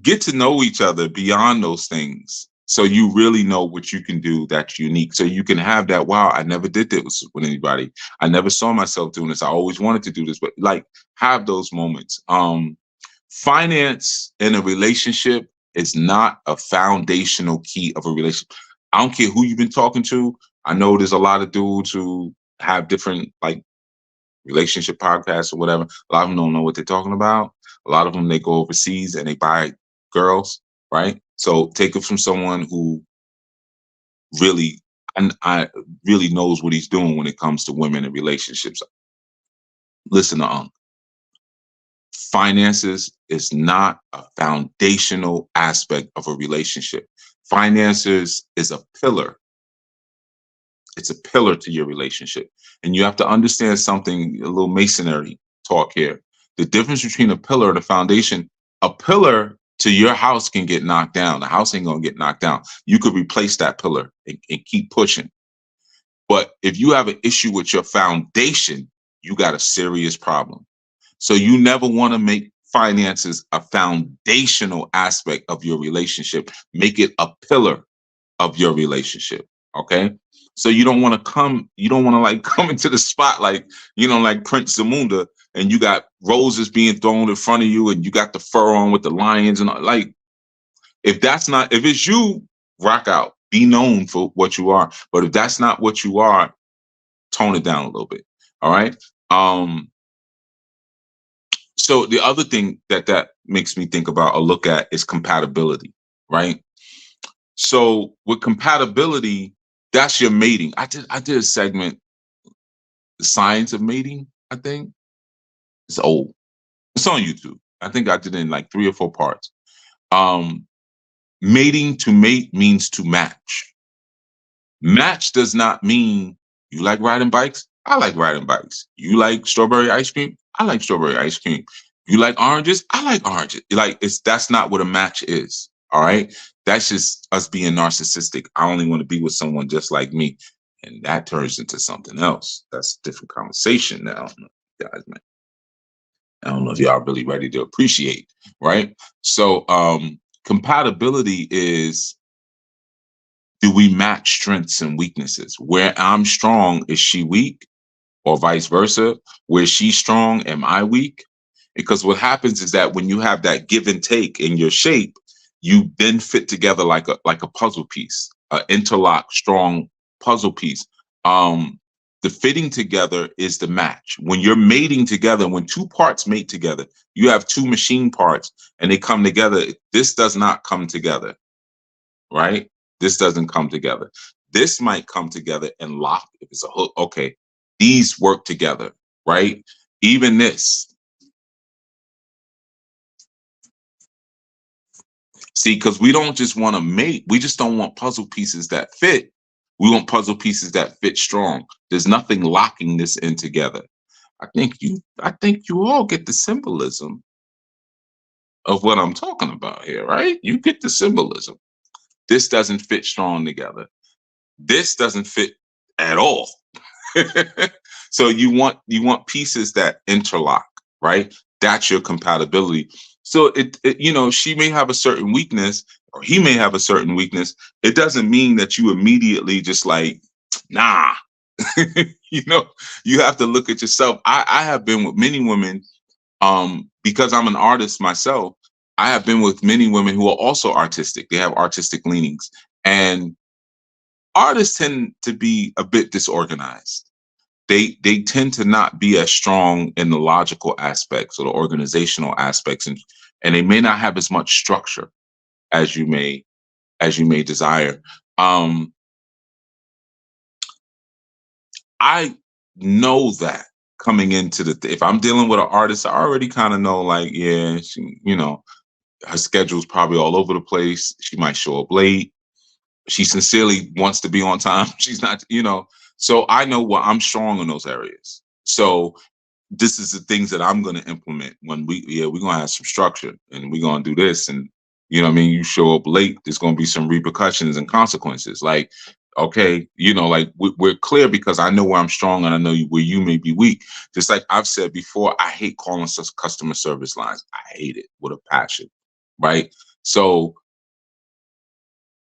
Speaker 1: get to know each other beyond those things, so you really know what you can do that's unique, so you can have that, wow, I never did this with anybody, I never saw myself doing this, I always wanted to do this, but like, have those moments. Finance in a relationship is not a foundational key of a relationship. I don't care who you've been talking to. I know there's a lot of dudes who have different like relationship podcasts or whatever. A lot of them don't know what they're talking about. A lot of them, they go overseas and they buy girls, right? So take it from someone who really, and I really knows what he's doing when it comes to women and relationships. Listen to Unc. Finances is not a foundational aspect of a relationship. Finances is a pillar. It's a pillar to your relationship. And you have to understand something, a little masonry talk here. The difference between a pillar and a foundation, a pillar to your house can get knocked down. The house ain't gonna get knocked down. You could replace that pillar and keep pushing. But if you have an issue with your foundation, you got a serious problem. So you never want to make finances a foundational aspect of your relationship. Make it a pillar of your relationship. Okay. So you don't want to like come into the spot like, like Prince Zamunda and you got roses being thrown in front of you, and you got the fur on with the lions and all, like, if that's not, if it's you, rock out, be known for what you are. But if that's not what you are, tone it down a little bit. All right. So the other thing that makes me think about or look at is compatibility, right? So with compatibility, that's your mating. I did a segment, The Science of Mating, I think. It's old. It's on YouTube. I think I did it in like 3 or 4 parts. Um, Mating, to mate, means to match. Match does not mean you like riding bikes. I like riding bikes. You like strawberry ice cream. I like strawberry ice cream. You like oranges. I like oranges. Like, that's not what a match is. All right. That's just us being narcissistic. I only want to be with someone just like me. And that turns into something else. That's a different conversation now. Guys, man. I don't know if y'all really ready to appreciate, right? So compatibility is, do we match strengths and weaknesses? Where I'm strong, is she weak? Or vice versa? Where she's strong, am I weak? Because what happens is that when you have that give and take in your shape, you then fit together like a puzzle piece, an interlocked, strong puzzle piece. The fitting together is the match. When you're mating together, when two parts mate together, you have two machine parts and they come together. This does not come together, right? This doesn't come together. This might come together and lock if it's a hook. Okay, these work together, right? Even this. See, because we don't just want to mate. We just don't want puzzle pieces that fit. We want puzzle pieces that fit strong. There's nothing locking this in together. I think you all get the symbolism of what I'm talking about here, right? You get the symbolism. This doesn't fit strong together. This doesn't fit at all. So you want pieces that interlock, right? That's your compatibility. So she may have a certain weakness, or he may have a certain weakness. It doesn't mean that you immediately just like, nah. you know, you have to look at yourself. I have been with many women, because I'm an artist myself. I have been with many women who are also artistic. They have artistic leanings, and artists tend to be a bit disorganized. They tend to not be as strong in the logical aspects or the organizational aspects, and they may not have as much structure as you may desire. I know that coming into if I'm dealing with an artist, I already kind of know, like, yeah, her schedule's probably all over the place. She might show up late. She sincerely wants to be on time. She's not, so I know what I'm strong in those areas. So this is the things that I'm going to implement when we're going to have some structure and we're going to do this. And, what I mean? You show up late, there's going to be some repercussions and consequences. Like, okay, like we're clear because I know where I'm strong and I know where you may be weak. Just like I've said before, I hate calling customer service lines. I hate it with a passion. Right. So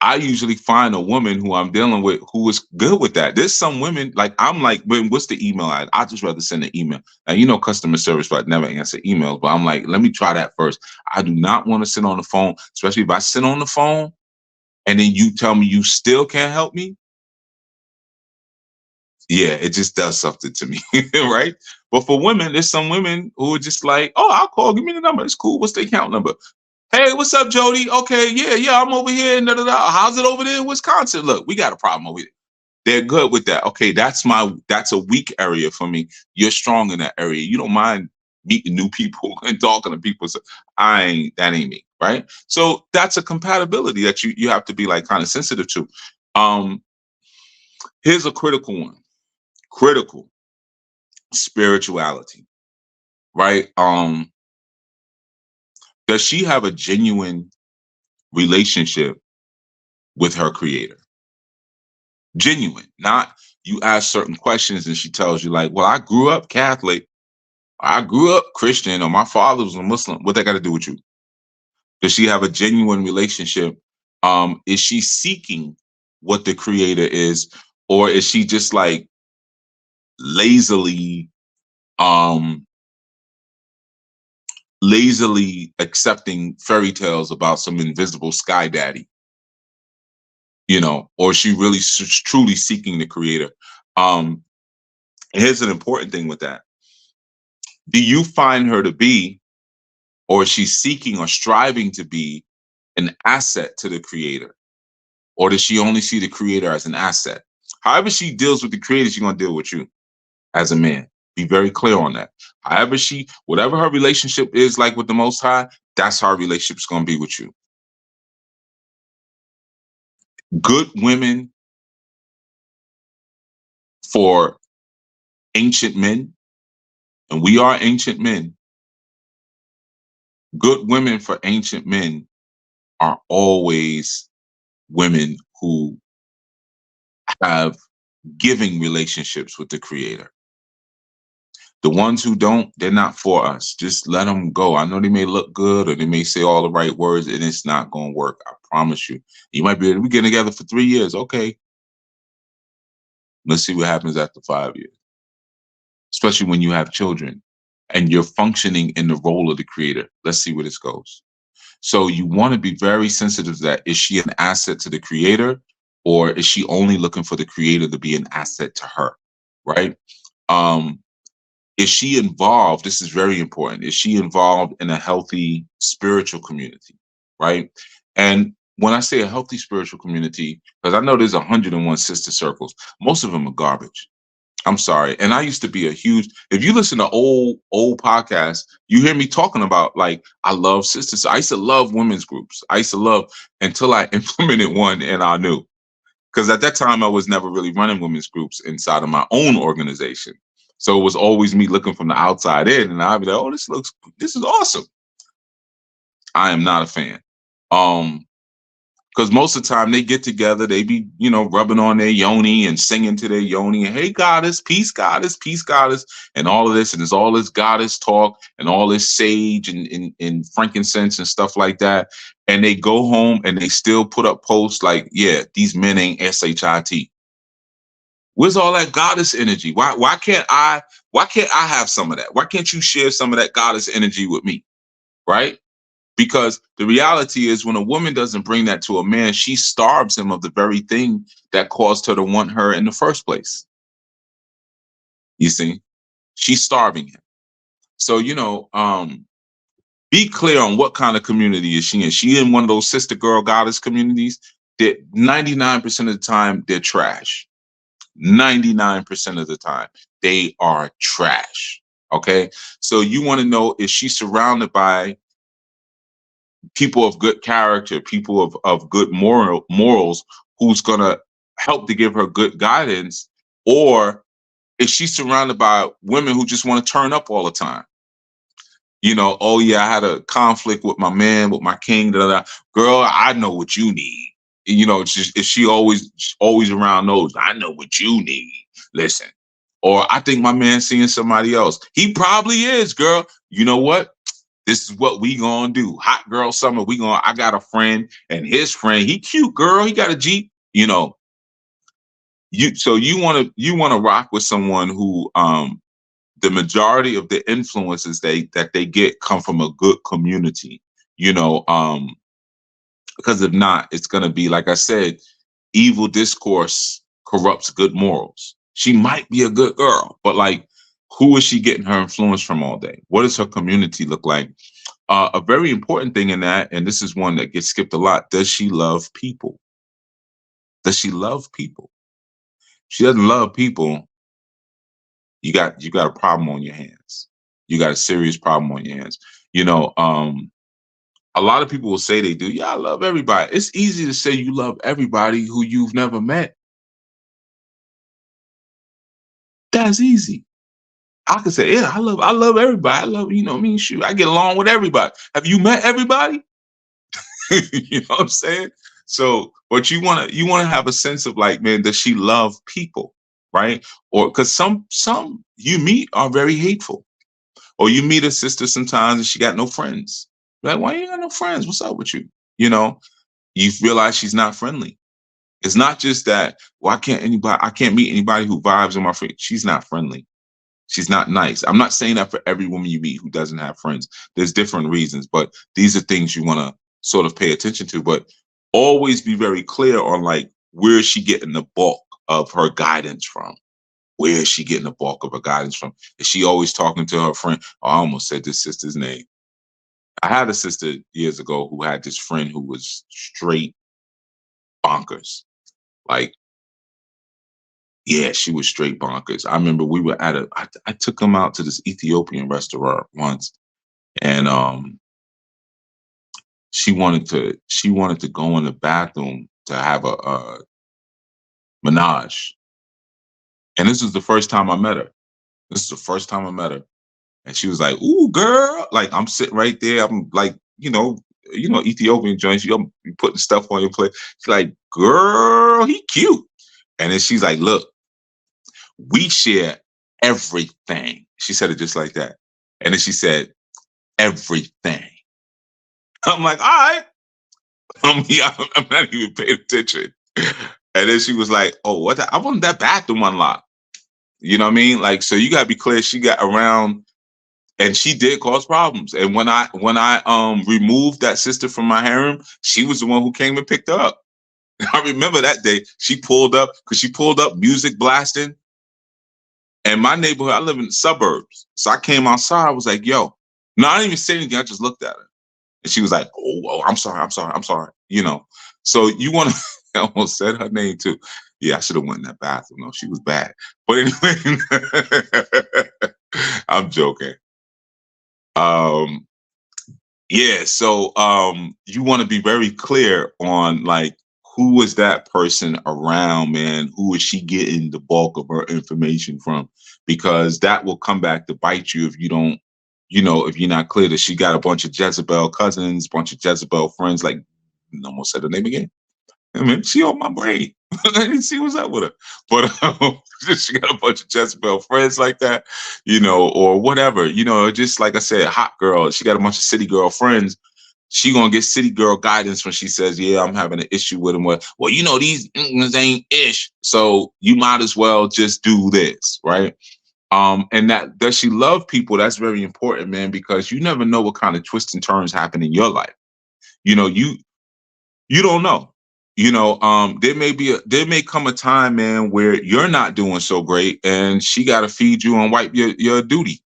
Speaker 1: I usually find a woman who I'm dealing with who is good with that. There's some women, like, I'm like, what's the email? I just rather send an email. Now, customer service, but I never answer emails. But I'm like, let me try that first. I do not want to sit on the phone, especially if I sit on the phone and then you tell me you still can't help me. Yeah, it just does something to me, right? But for women, there's some women who are just like, oh, I'll call, give me the number. It's cool. What's the account number? Hey, what's up, Jody? Okay, yeah, I'm over here. Da, da, da. How's it over there in Wisconsin? Look, we got a problem over here. They're good with that. Okay, that's a weak area for me. You're strong in that area. You don't mind meeting new people and talking to people. So that ain't me, right? So that's a compatibility that you have to be like kind of sensitive to. Here's a critical one. Critical spirituality, right? Does she have a genuine relationship with her creator? Genuine, not you ask certain questions and she tells you like, well, I grew up Catholic, I grew up Christian, or my father was a Muslim. What that got to do with you? Does she have a genuine relationship? Is she seeking what the creator is, or is she just like lazily lazily accepting fairy tales about some invisible sky daddy, or is she really truly seeking the creator? Um, and here's an important thing with that. Do you find her to be, or is she seeking or striving to be, an asset to the creator? Or does she only see the creator as an asset? However she deals with the creator, she's going to deal with you as a man. Be very clear on that. Whatever her relationship is like with the Most High, that's how her relationship is going to be with you. Good women for ancient men, and we are ancient men. Good women for ancient men are always women who have giving relationships with the creator. The ones who don't, they're not for us. Just let them go. I know they may look good or they may say all the right words, and it's not going to work. I promise you. You might be, we getting together for 3 years. Okay. Let's see what happens after 5 years. Especially when you have children and you're functioning in the role of the creator. Let's see where this goes. So you want to be very sensitive to that. Is she an asset to the creator, or is she only looking for the creator to be an asset to her? Right? Is she involved? This is very important. Is she involved in a healthy spiritual community? Right? And when I say a healthy spiritual community, because I know there's 101 sister circles, most of them are garbage. I'm sorry. And I used to be if you listen to old podcasts, you hear me talking about, like, I love sisters. I used to love women's groups. I used to love, until I implemented one and I knew. Because at that time, I was never really running women's groups inside of my own organization. So it was always me looking from the outside in, and I'd be like, oh, this is awesome. I am not a fan. Because most of the time they get together, they be, rubbing on their yoni and singing to their yoni, and hey, goddess, peace, and all of this, and there's all this goddess talk and all this sage and frankincense and stuff like that. And they go home and they still put up posts like, yeah, these men ain't SHIT. Where's all that goddess energy? Why can't I have some of that? Why can't you share some of that goddess energy with me? Right? Because the reality is, when a woman doesn't bring that to a man, she starves him of the very thing that caused her to want her in the first place. You see, she's starving him. So, be clear on what kind of community is she in. She in one of those sister girl goddess communities that 99% of the time they're trash. 99% of the time they are trash. Okay. So you want to know, is she surrounded by people of good character, people of good morals, who's going to help to give her good guidance? Or is she surrounded by women who just want to turn up all the time? Oh yeah, I had a conflict with my man, with my king. Girl, I know what you need. Is she always around those? I know what you need. Listen. Or I think my man's seeing somebody else. He probably is, girl. You know what? This is what we gonna do. Hot girl summer. I got a friend and his friend. He cute, girl. He got a Jeep. You want to rock with someone who the majority of the influences that they get come from a good community. Because if not, it's gonna be, like I said, evil discourse corrupts good morals. She might be a good girl, but like, who is she getting her influence from all day? What does her community look like? A very important thing in that, and this is one that gets skipped a lot, does she love people? Does she love people? If she doesn't love people, you got a problem on your hands. You got a serious problem on your hands. A lot of people will say they do. Yeah, I love everybody. It's easy to say you love everybody who you've never met. That's easy. I could say, yeah, I love everybody. I love, me, shoot, I get along with everybody. Have you met everybody? You know what I'm saying? So, but you want to have a sense of, like, man, does she love people? Right? Or because some you meet are very hateful. Or you meet a sister sometimes and she got no friends. Like, why you got no friends? What's up with you? You realize she's not friendly. It's not just that, well, I can't meet anybody who vibes in my face. She's not friendly. She's not nice. I'm not saying that for every woman you meet who doesn't have friends. There's different reasons, but these are things you want to sort of pay attention to. But always be very clear on like where is she getting the bulk of her guidance from? Where is she getting the bulk of her guidance from? Is she always talking to her friend? Oh, I almost said this sister's name. I had a sister years ago who had this friend who was straight bonkers. Like, yeah, she was straight bonkers. I remember we were at I took him out to this Ethiopian restaurant once, and she wanted to go in the bathroom to have a menage. And this was the first time I met her. This is the first time I met her. And she was like, "Ooh, girl!" Like I'm sitting right there. I'm like, Ethiopian joints. You putting stuff on your plate. She's like, "Girl, he cute." And then she's like, "Look, we share everything." She said it just like that. And then she said, "Everything." I'm like, "All right." Yeah, I'm not even paying attention. And then she was like, "Oh, what? I want that bathroom unlocked." You know what I mean? Like, so you gotta be clear. She got around, and she did cause problems. And when I removed that sister from my harem, she was the one who came and picked her up. I remember that day. She pulled up music blasting. And my neighborhood, I live in the suburbs. So I came outside. I was like, "Yo." No, I didn't even say anything. I just looked at her. And she was like, "Oh, I'm sorry. I'm sorry. I'm sorry." So you want to, I almost said her name too. Yeah, I should have went in that bathroom. No, she was bad. But anyway, I'm joking. Um, yeah, so you want to be very clear on like who is that person around, man? Who is she getting the bulk of her information from? Because that will come back to bite you if you don't, if you're not clear that she got a bunch of Jezebel cousins, bunch of Jezebel friends, like I almost said her name again. I mean, she on my brain. I didn't see what's up with her. But she got a bunch of Jezebel friends like that, or whatever, just like I said, hot girl. She got a bunch of city girl friends. She gonna get city girl guidance when she says, "Yeah, I'm having an issue with him." Well, these niggas ain't ish. So you might as well just do this, right? And that does she love people? That's very important, man, because you never know what kind of twists and turns happen in your life. You don't know. There may come a time, man, where you're not doing so great and she gotta feed you and wipe your duty.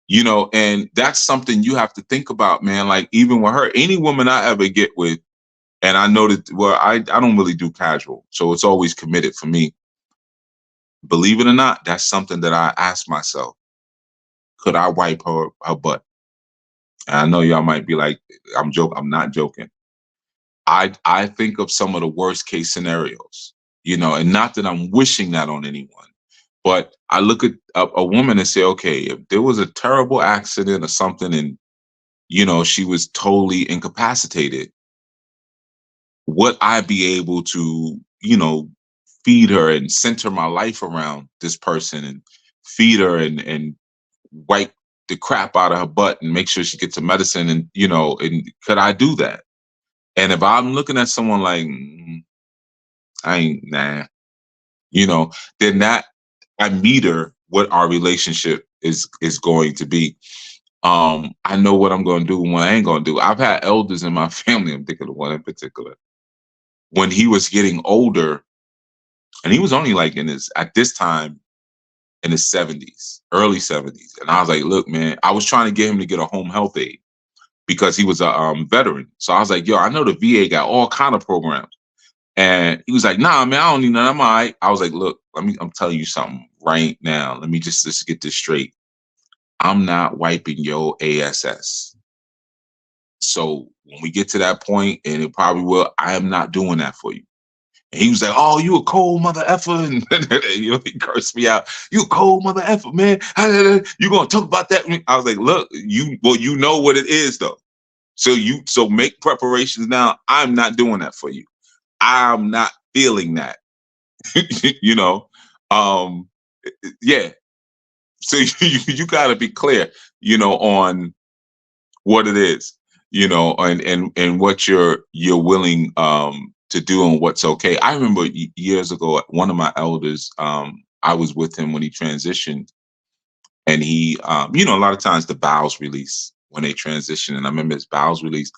Speaker 1: And that's something you have to think about, man. Like even with her, any woman I ever get with, and I know that I don't really do casual, so it's always committed for me. Believe it or not, that's something that I ask myself. Could I wipe her butt? And I know y'all might be like, I'm joking. I'm not joking. I think of some of the worst case scenarios, and not that I'm wishing that on anyone, but I look at a woman and say, okay, if there was a terrible accident or something and, she was totally incapacitated, would I be able to, feed her and center my life around this person and feed her and wipe the crap out of her butt and make sure she gets the medicine and, and could I do that? And if I'm looking at someone like, I ain't, nah, then that I meet her what our relationship is going to be. I know what I'm going to do and what I ain't going to do. I've had elders in my family. I'm thinking of one in particular. When he was getting older, and he was only like at this time in his 70s, early 70s, and I was like, look, man, I was trying to get him to get a home health aide because he was a veteran. So I was like, yo, I know the VA got all kind of programs. And he was like, nah, man, I don't need none. I'm all right. I was like, look, I'm telling you something right now. Let me just get this straight. I'm not wiping your ASS. So when we get to that point, and it probably will, I am not doing that for you. And he was like, oh, you a cold mother effer. And he cursed me out. You a cold mother effer, man. You gonna talk about that? I was like, look, you know what it is though. So make preparations now. I'm not doing that for you. I'm not feeling that. Um, yeah. So you got to be clear, on what it is, and what you're willing to do and what's okay. I remember years ago, one of my elders, I was with him when he transitioned, and he, a lot of times the bowels release when they transition, and I remember his bowels release,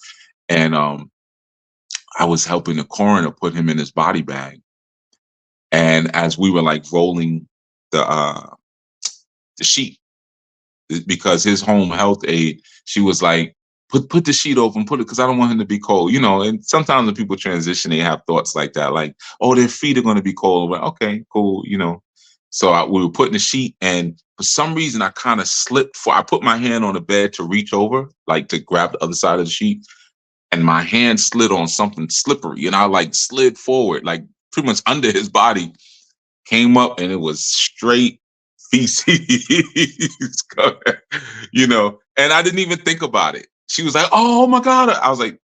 Speaker 1: and I was helping the coroner put him in his body bag, and as we were like rolling the sheet, because his home health aide, she was like, put the sheet over and put it, because I don't want him to be cold, And sometimes when people transition, they have thoughts like that, like, oh, their feet are going to be cold. Well, okay, cool. So we were putting the sheet, and for some reason, I kind of slipped. I put my hand on the bed to reach over, like to grab the other side of the sheet, and my hand slid on something slippery, and I like slid forward, like pretty much under his body, came up, and it was straight feces. And I didn't even think about it. She was like, oh my God. I was like,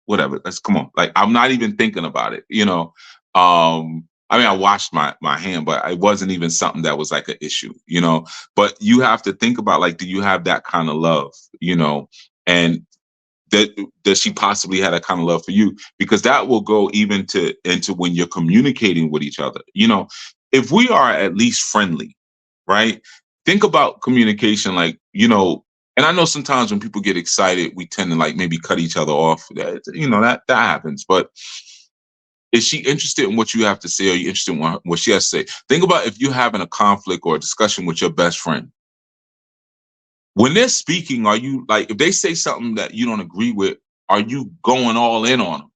Speaker 1: whatever, let's come on. Like, I'm not even thinking about it. I mean, I washed my hand, but it wasn't even something that was like an issue. But you have to think about, like, do you have that kind of love? And does she possibly have that kind of love for you? Because that will go even into when you're communicating with each other. If we are at least friendly, right? Think about communication, like, and I know sometimes when people get excited, we tend to like maybe cut each other off. That happens. But is she interested in what you have to say? Are you interested in what she has to say? Think about if you're having a conflict or a discussion with your best friend. When they're speaking, are you like, if they say something that you don't agree with, are you going all in on them?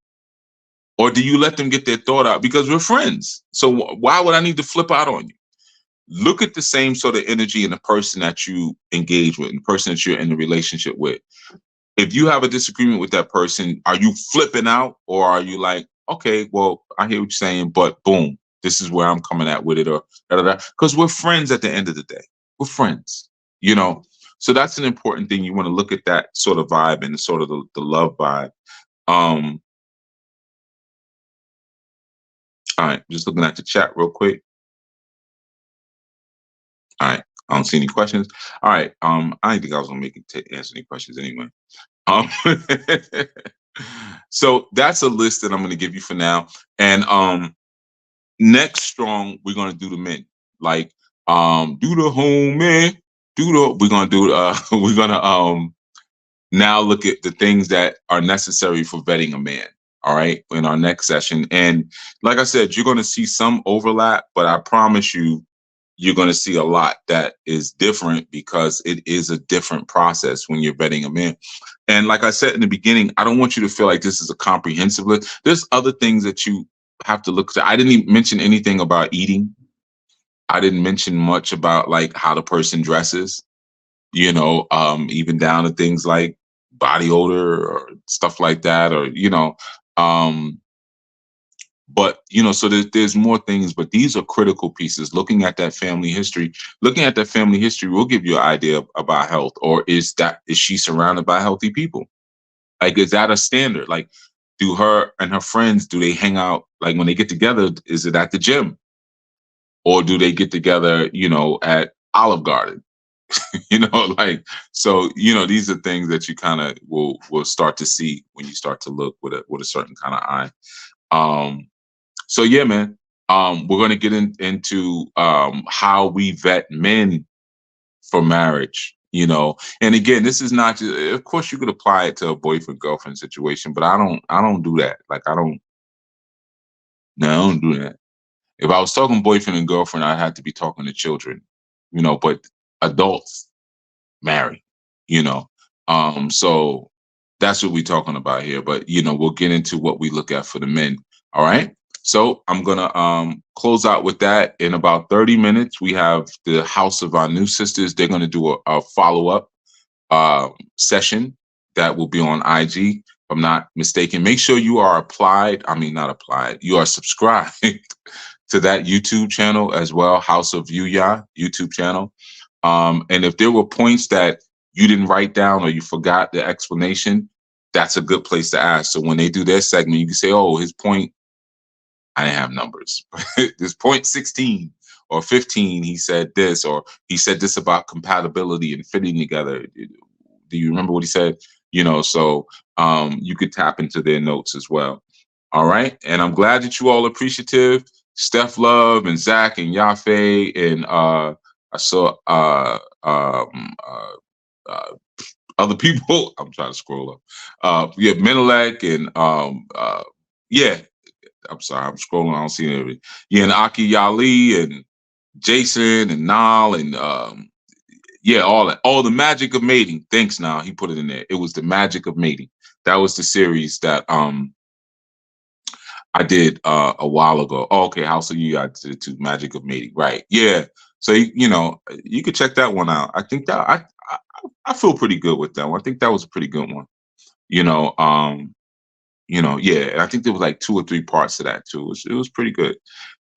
Speaker 1: Or do you let them get their thought out? Because we're friends. So why would I need to flip out on you? Look at the same sort of energy in the person that you engage with, and the person that you're in the relationship with. If you have a disagreement with that person, are you flipping out, or are you like, okay, well, I hear what you're saying, but boom, this is where I'm coming at with it, or da da da. Because we're friends at the end of the day. We're friends. So that's an important thing. You want to look at that sort of vibe and sort of the love vibe. All right, just looking at the chat real quick. All right, I don't see any questions. All right, I didn't think I was gonna make it to answer any questions anyway. Um, so that's a list that I'm gonna give you for now. And next strong, we're gonna do the men. Like, do the home man, we're gonna do we're gonna now look at the things that are necessary for vetting a man. All right, in our next session. And like I said, you're gonna see some overlap, but I promise you're going to see a lot that is different, because it is a different process when you're vetting a man. And like I said in the beginning, I don't want you to feel like this is a comprehensive list. There's other things that you have to look at. I didn't even mention anything about eating. I didn't mention much about like how the person dresses, even down to things like body odor or stuff like that, or, but so there's more things, but these are critical pieces. Looking at that family history will give you an idea about health. Or is she surrounded by healthy people? Like, is that a standard? Like, do her and her friends, do they hang out, like when they get together, is it at the gym, or do they get together at Olive Garden? Like, so these are things that you kind of will start to see when you start to look with a certain kind of eye. So yeah, man, we're going to get into how we vet men for marriage, and again, this is not just, of course you could apply it to a boyfriend girlfriend situation, but I don't do that. Like, no, I don't do that. If I was talking boyfriend and girlfriend, I'd have to be talking to children, but adults marry, you know. So that's what we're talking about here. But we'll get into what we look at for the men. All right. So I'm gonna close out with that. In about 30 minutes, we have the House of Our New Sisters. They're gonna do a follow-up session that will be on IG, if I'm not mistaken. Make sure you are not applied, you are subscribed to that YouTube channel as well, House of Yuya YouTube channel. And if there were points that you didn't write down or you forgot the explanation, that's a good place to ask. So when they do their segment, you can say, oh, his point, I didn't have numbers. This point 16 or 15, he said this, or he said this about compatibility and fitting together. Do you remember what he said? So you could tap into their notes as well. All right. And I'm glad that you all are appreciative. Steph Love and Zach and Yafe and I saw uh, other people. I'm trying to scroll up. Yeah, Menelek and yeah. I'm sorry, I'm scrolling. I don't see everything. Yeah, and Aki Yali and Jason and Nal and yeah, all that. Oh, the magic of mating. Thanks, Nal. He put it in there. It was the magic of mating. That was the series that I did a while ago. Oh, okay, House of You, I did it too. Magic of Mating, right? Yeah. So you know, you could check that one out. I think that I feel pretty good with that one. I think that was a pretty good one. You know, yeah. And I think there was like 2 or 3 parts to that too. It was pretty good.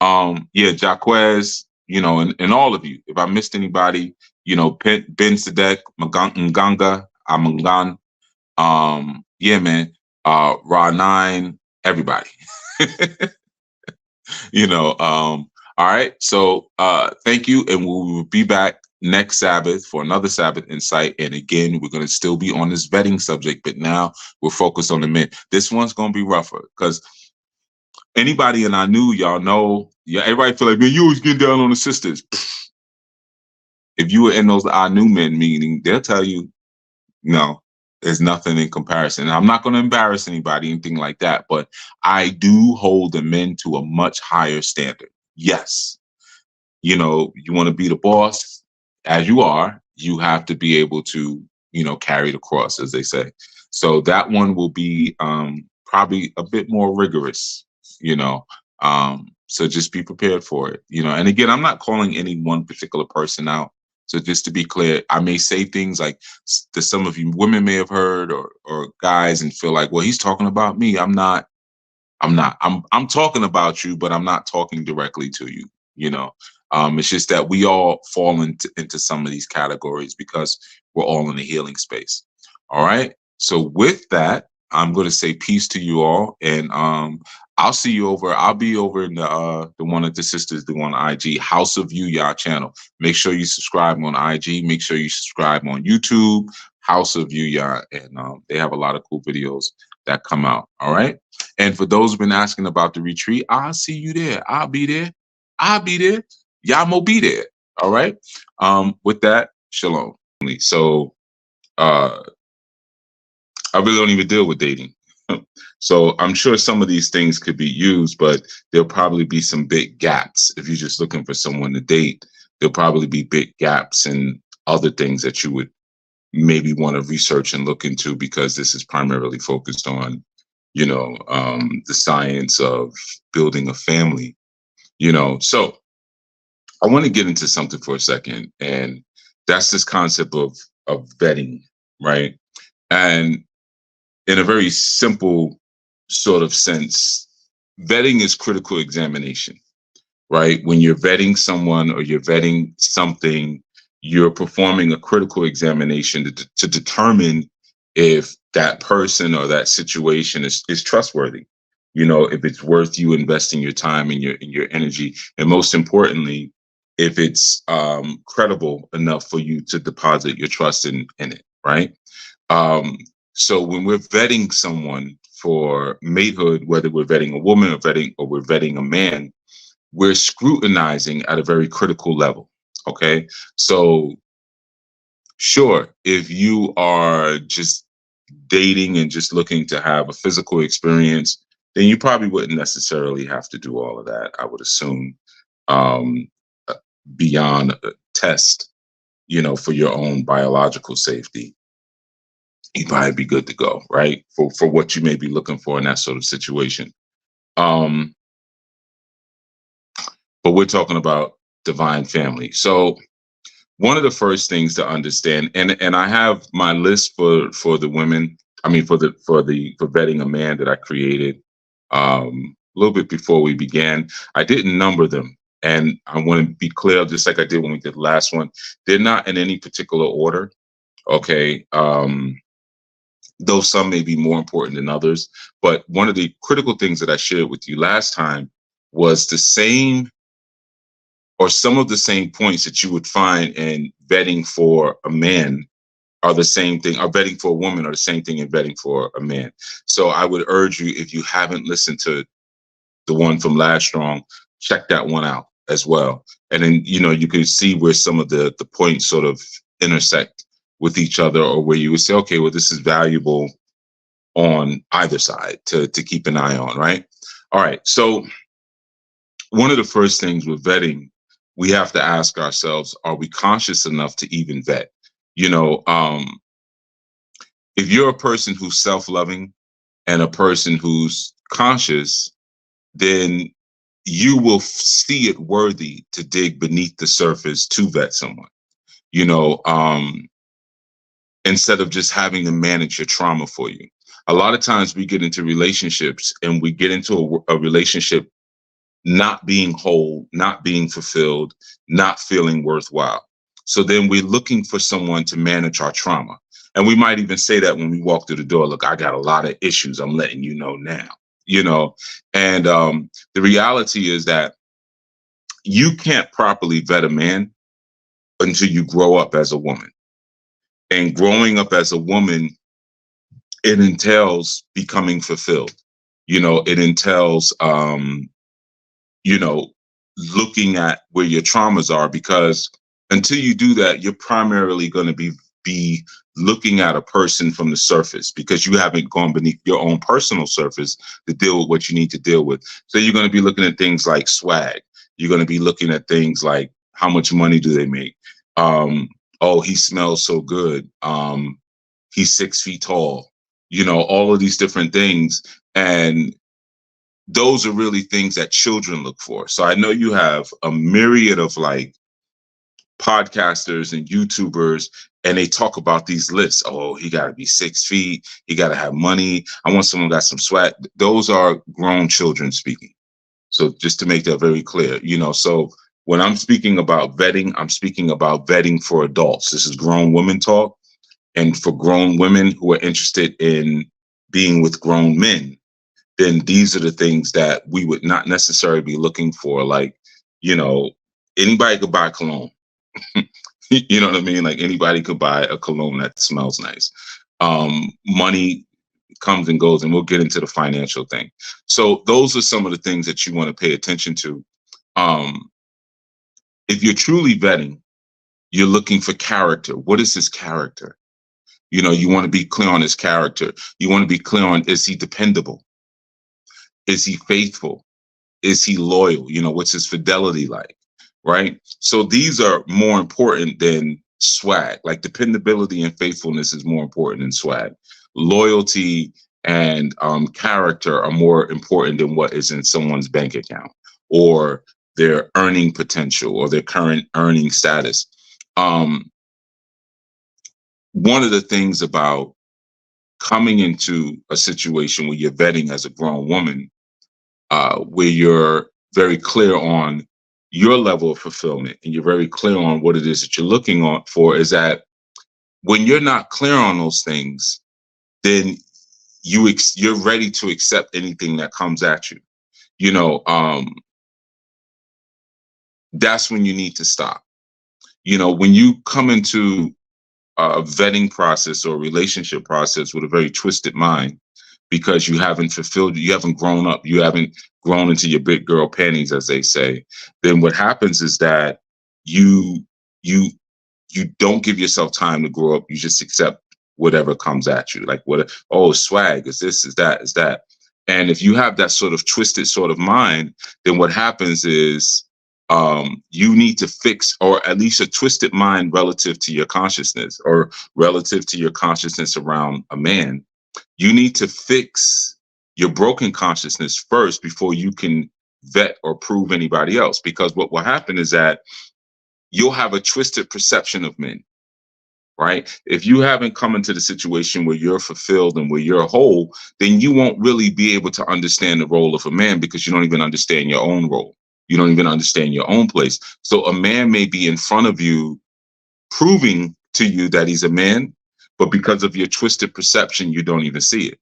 Speaker 1: Yeah, Jaquez, you know, and all of you. If I missed anybody, you know, Ben Sadek, Mganga, Amangan, yeah, man, Ra9, everybody. You know, all right. So thank you. And we will be back next Sabbath for another Sabbath Insight. And again, we're going to still be on this vetting subject, but now we're focused on the men. This one's going to be rougher because anybody in our new, y'all know, yeah, everybody feel like, man, you always getting down on the sisters. If you were in those our new men meeting, they'll tell you, no, there's nothing in comparison. And I'm not going to embarrass anybody, anything like that, but I do hold the men to a much higher standard. Yes. You know, you want to be the boss as you are, you have to be able to, you know, carry the cross, as they say. So that one will be probably a bit more rigorous, you know. So just be prepared for it, you know. And again, I'm not calling any one particular person out. So just to be clear, I may say things like that some of you women may have heard or guys and feel like, well, he's talking about me. I'm not. I'm talking about you, but I'm not talking directly to you. You know, it's just that we all fall into some of these categories because we're all in the healing space. All right. So with that, I'm going to say peace to you all, and I'll see you over. I'll be over in the one that the sisters do on IG, House of Yuya channel. Make sure you subscribe on IG. Make sure you subscribe on YouTube, House of Yuya, and they have a lot of cool videos that come out. All right. And for those who've been asking about the retreat, I'll see you there. I'll be there. I'll be there. Yamo be there. All right. With that, shalom. So I really don't even deal with dating. So I'm sure some of these things could be used, but there'll probably be some big gaps. If you're just looking for someone to date, there'll probably be big gaps in other things that you would maybe want to research and look into, because this is primarily focused on, you know, the science of building a family, you know. So I want to get into something for a second, and that's this concept of vetting, right? And in a very simple sort of sense, vetting is critical examination, right? When you're vetting someone or you're vetting something, you're performing a critical examination to determine if that person or that situation is trustworthy. You know, if it's worth you investing your time and your energy, and most importantly, if it's credible enough for you to deposit your trust in it, right? Um, so when we're vetting someone for matehood, whether we're vetting a woman or we're vetting a man, we're scrutinizing at a very critical level. Okay. So sure, if you are just dating and just looking to have a physical experience, then you probably wouldn't necessarily have to do all of that, I would assume, um, uh, beyond a test, you know, for your own biological safety. You'd probably be good to go, right? For what you may be looking for in that sort of situation. Um, but we're talking about divine family. So one of the first things to understand, and I have my list for the women. I mean, for vetting a man that I created a little bit before we began. I didn't number them, and I want to be clear, just like I did when we did the last one. They're not in any particular order. Okay. Though some may be more important than others. But one of the critical things that I shared with you last time was the same, or some of the same points that you would find in vetting for a man are the same thing, or vetting for a woman are the same thing in vetting for a man. So I would urge you, if you haven't listened to the one from Last Strong, check that one out as well. And then, you can see where some of the points sort of intersect with each other, or where you would say, okay, well, this is valuable on either side to keep an eye on, right? All right. So one of the first things with vetting, we have to ask ourselves, are we conscious enough to even vet? You know, if you're a person who's self-loving and a person who's conscious, then you will see it worthy to dig beneath the surface to vet someone, you know, instead of just having to manage your trauma for you. A lot of times we get into relationships and we get into a relationship not being whole, not being fulfilled, not feeling worthwhile. So then we're looking for someone to manage our trauma. And we might even say that when we walk through the door, look, I got a lot of issues. I'm letting you know now, you know. And the reality is that you can't properly vet a man until you grow up as a woman. And growing up as a woman, it entails becoming fulfilled. You know, it entails, you know, looking at where your traumas are, because until you do that, you're primarily going to be looking at a person from the surface, because you haven't gone beneath your own personal surface to deal with what you need to deal with. So you're going to be looking at things like swag. You're going to be looking at things like, how much money do they make? Oh, he smells so good. He's 6 feet tall. You know, all of these different things. And those are really things that children look for. So I know you have a myriad of like podcasters and YouTubers, and they talk about these lists. Oh, he got to be 6 feet. He got to have money. I want someone who got some swag. Those are grown children speaking. So just to make that very clear, you know, so when I'm speaking about vetting, I'm speaking about vetting for adults. This is grown women talk. And for grown women who are interested in being with grown men, then these are the things that we would not necessarily be looking for. Like, you know, anybody could buy cologne. You know what I mean? Like anybody could buy a cologne that smells nice. Money comes and goes, and we'll get into the financial thing. So those are some of the things that you want to pay attention to. If you're truly vetting, you're looking for character. What is his character? You know, you want to be clear on his character. You want to be clear on, is he dependable? Is he faithful? Is he loyal? You know, what's his fidelity like? Right? So these are more important than swag. Like dependability and faithfulness is more important than swag. Loyalty and character are more important than what is in someone's bank account or their earning potential or their current earning status. One of the things about coming into a situation where you're vetting as a grown woman, where you're very clear on your level of fulfillment and you're very clear on what it is that you're looking on for, is that when you're not clear on those things, then you're ready to accept anything that comes at you. You know, that's when you need to stop. You know, when you come into a vetting process or a relationship process with a very twisted mind, because you haven't fulfilled, you haven't grown up, you haven't grown into your big girl panties, as they say, then what happens is that you don't give yourself time to grow up. You just accept whatever comes at you. Like, what, oh, swag, is this, is that, is that. And if you have that sort of twisted sort of mind, then what happens is you need to fix, or at least a twisted mind relative to your consciousness, or relative to your consciousness around a man. You need to fix your broken consciousness first before you can vet or prove anybody else. Because what will happen is that you'll have a twisted perception of men, right? If you haven't come into the situation where you're fulfilled and where you're whole, then you won't really be able to understand the role of a man, because you don't even understand your own role. You don't even understand your own place. So a man may be in front of you proving to you that he's a man, but because of your twisted perception, you don't even see it,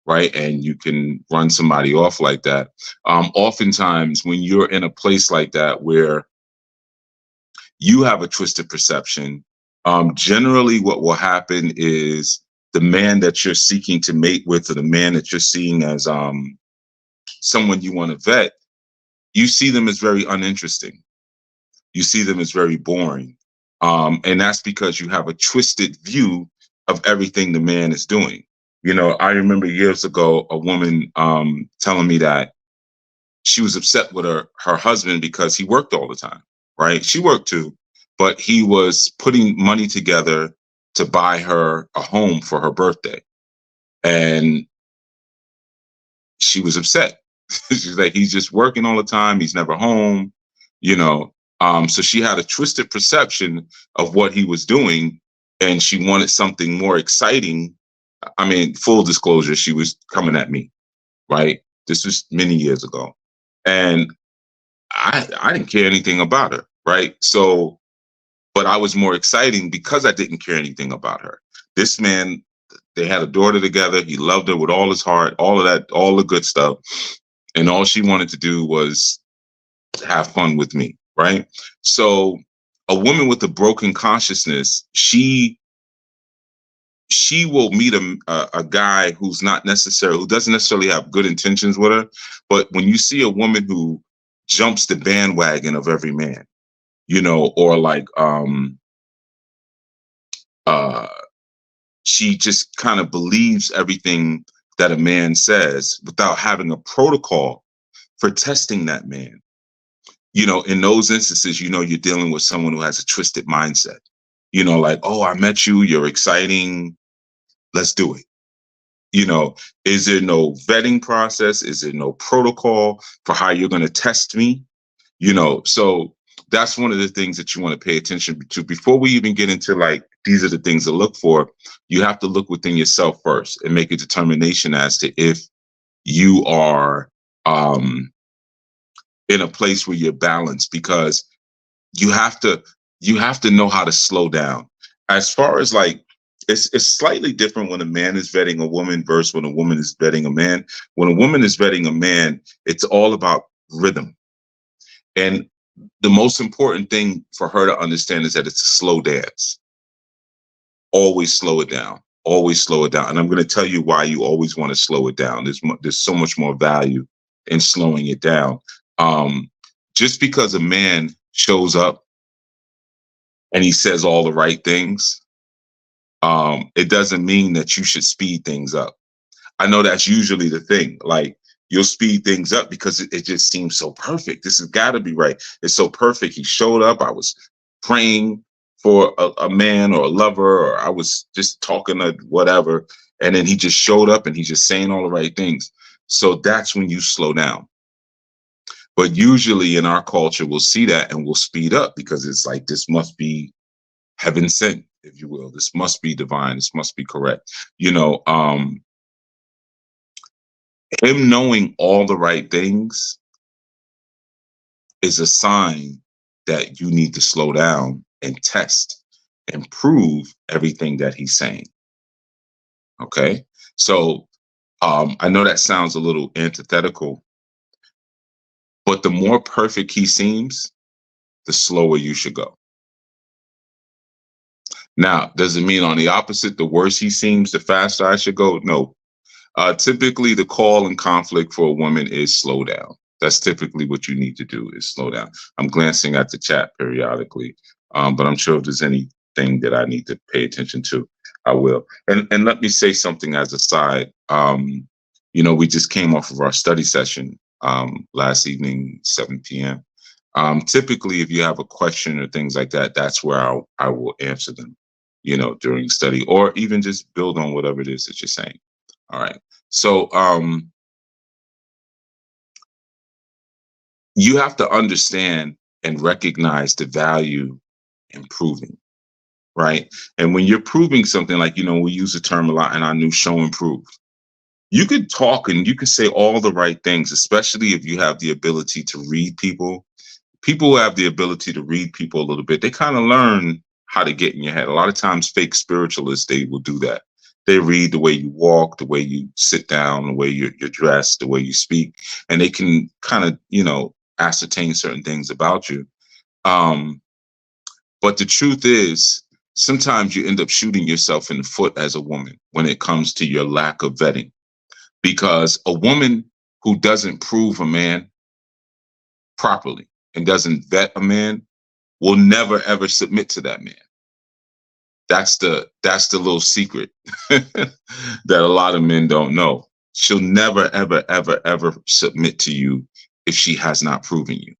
Speaker 1: right? And you can run somebody off like that. Oftentimes, when you're in a place like that where you have a twisted perception, generally what will happen is the man that you're seeking to mate with, or the man that you're seeing as someone you want to vet, you see them as very uninteresting. You see them as very boring. And that's because you have a twisted view of everything the man is doing. I remember years ago a woman telling me that she was upset with her husband because he worked all the time, right? She worked too, but he was putting money together to buy her a home for her birthday. And she was upset. She's like, he's just working all the time. He's never home, you know. So she had a twisted perception of what he was doing, and she wanted something more exciting. I mean, full disclosure, she was coming at me, right? This was many years ago. And I didn't care anything about her, right? So, but I was more exciting because I didn't care anything about her. This man, they had a daughter together. He loved her with all his heart, all of that, all the good stuff. And all she wanted to do was have fun with me, right? So a woman with a broken consciousness, she will meet a guy who doesn't necessarily have good intentions with her. But when you see a woman who jumps the bandwagon of every man, or like uh she just kind of believes everything that a man says without having a protocol for testing that man. In those instances, you're dealing with someone who has a twisted mindset. Like, oh, I met you, you're exciting, let's do it. Is there no vetting process? Is there no protocol for how you're going to test me? So that's one of the things that you want to pay attention to before we even get into like, these are the things to look for. You have to look within yourself first and make a determination as to if you are in a place where you're balanced, because you have to know how to slow down. As far as like, it's slightly different when a man is vetting a woman versus when a woman is vetting a man. When a woman is vetting a man, it's all about rhythm. And the most important thing for her to understand is that it's a slow dance. Always slow it down. Always slow it down. And I'm going to tell you why you always want to slow it down. There's so much more value in slowing it down. Just because a man shows up and he says all the right things, it doesn't mean that you should speed things up. I know that's usually the thing. Like, you'll speed things up because it just seems so perfect. This has got to be right. It's so perfect. He showed up. I was praying for a man or a lover, or I was just talking to whatever. And then he just showed up and he's just saying all the right things. So that's when you slow down. But usually in our culture, we'll see that and we'll speed up because it's like, this must be heaven sent, if you will. This must be divine. This must be correct. Him knowing all the right things is a sign that you need to slow down and test and prove everything that he's saying. Okay. So I know that sounds a little antithetical, but the more perfect he seems, the slower you should go. Now, does it mean on the opposite, the worse he seems, the faster I should go? No. Typically, the call and conflict for a woman is slow down. That's typically what you need to do, is slow down. I'm glancing at the chat periodically, but I'm sure if there's anything that I need to pay attention to, I will. And let me say something as a side. We just came off of our study session last evening, 7 p.m. Typically, if you have a question or things like that, that's where I will answer them, during study, or even just build on whatever it is that you're saying. All right. So you have to understand and recognize the value in proving, right? And when you're proving something, like, we use the term a lot in our new show and prove. You could talk and you could say all the right things, especially if you have the ability to read people. People who have the ability to read people a little bit, they kind of learn how to get in your head. A lot of times fake spiritualists, they will do that. They read the way you walk, the way you sit down, the way you're dressed, the way you speak, and they can kind of, ascertain certain things about you. But the truth is, sometimes you end up shooting yourself in the foot as a woman when it comes to your lack of vetting, because a woman who doesn't prove a man properly and doesn't vet a man will never ever submit to that man. That's the little secret that a lot of men don't know. She'll never ever ever ever submit to you if she has not proven you.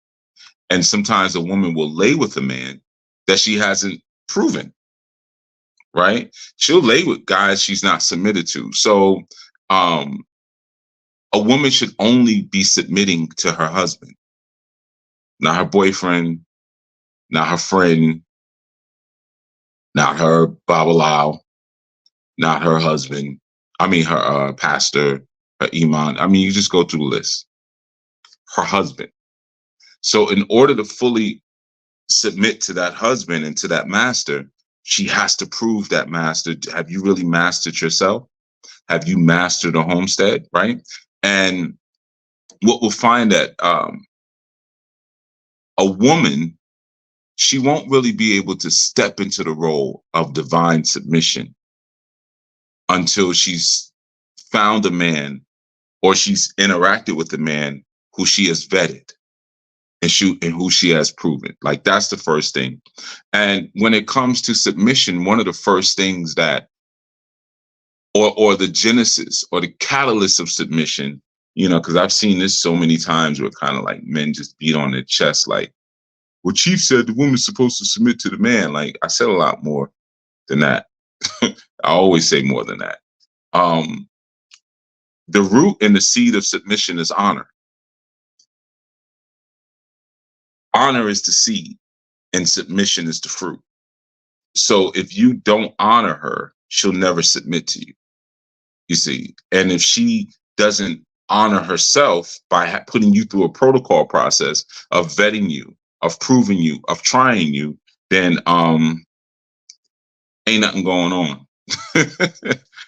Speaker 1: And sometimes a woman will lay with a man that she hasn't proven, right? She'll lay with guys she's not submitted to. So um a woman should only be submitting to her husband, not her boyfriend, not her friend, not her babalao, not her husband. I mean, her pastor, her imam. I mean, you just go through the list. Her husband. So, in order to fully submit to that husband and to that master, she has to prove that master. Have you really mastered yourself? Have you mastered a homestead? Right. And what we'll find that a woman, she won't really be able to step into the role of divine submission until she's found a man or she's interacted with a man who she has vetted and who she has proven. Like that's the first thing. And when it comes to submission, one of the first things that or the genesis or the catalyst of submission, because I've seen this so many times where kind of like men just beat on their chest like, well, Chief said the woman's supposed to submit to the man. Like I said a lot more than that. I always say more than that. The root and the seed of submission is honor. Honor is the seed and submission is the fruit. So if you don't honor her, she'll never submit to you, you see. And if she doesn't honor herself by putting you through a protocol process of vetting you, of proving you, of trying you, then ain't nothing going on.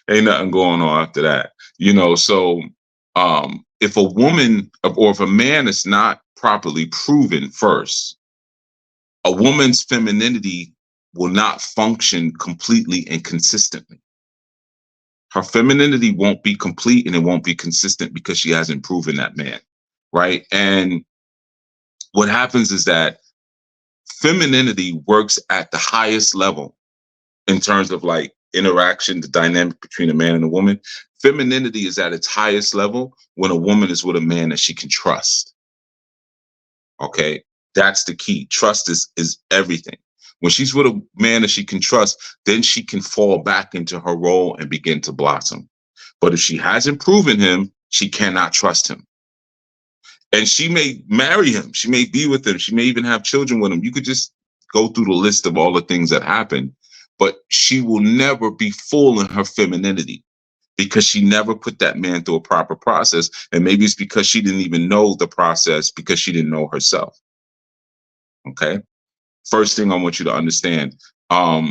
Speaker 1: Ain't nothing going on after that. So if a woman or if a man is not properly proven first, a woman's femininity will not function completely and consistently. Her femininity won't be complete and it won't be consistent because she hasn't proven that man, right? And what happens is that femininity works at the highest level in terms of like interaction, the dynamic between a man and a woman. Femininity is at its highest level when a woman is with a man that she can trust. Okay, that's the key. Trust is everything. When she's with a man that she can trust, then she can fall back into her role and begin to blossom. But if she hasn't proven him, she cannot trust him. And she may marry him. She may be with him. She may even have children with him. You could just go through the list of all the things that happen, but she will never be full in her femininity because she never put that man through a proper process. And maybe it's because she didn't even know the process because she didn't know herself. Okay. First thing I want you to understand, a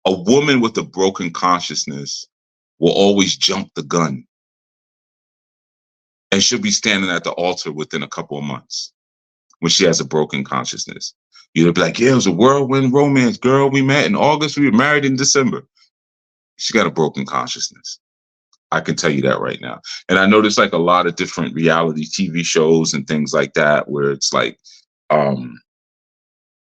Speaker 1: woman with a broken consciousness will always jump the gun and she'll be standing at the altar within a couple of months when she has a broken consciousness. You'll be like, yeah, it was a whirlwind romance, girl. We met in August. We were married in December. She got a broken consciousness. I can tell you that right now. And I know there's like a lot of different reality TV shows and things like that where it's like, I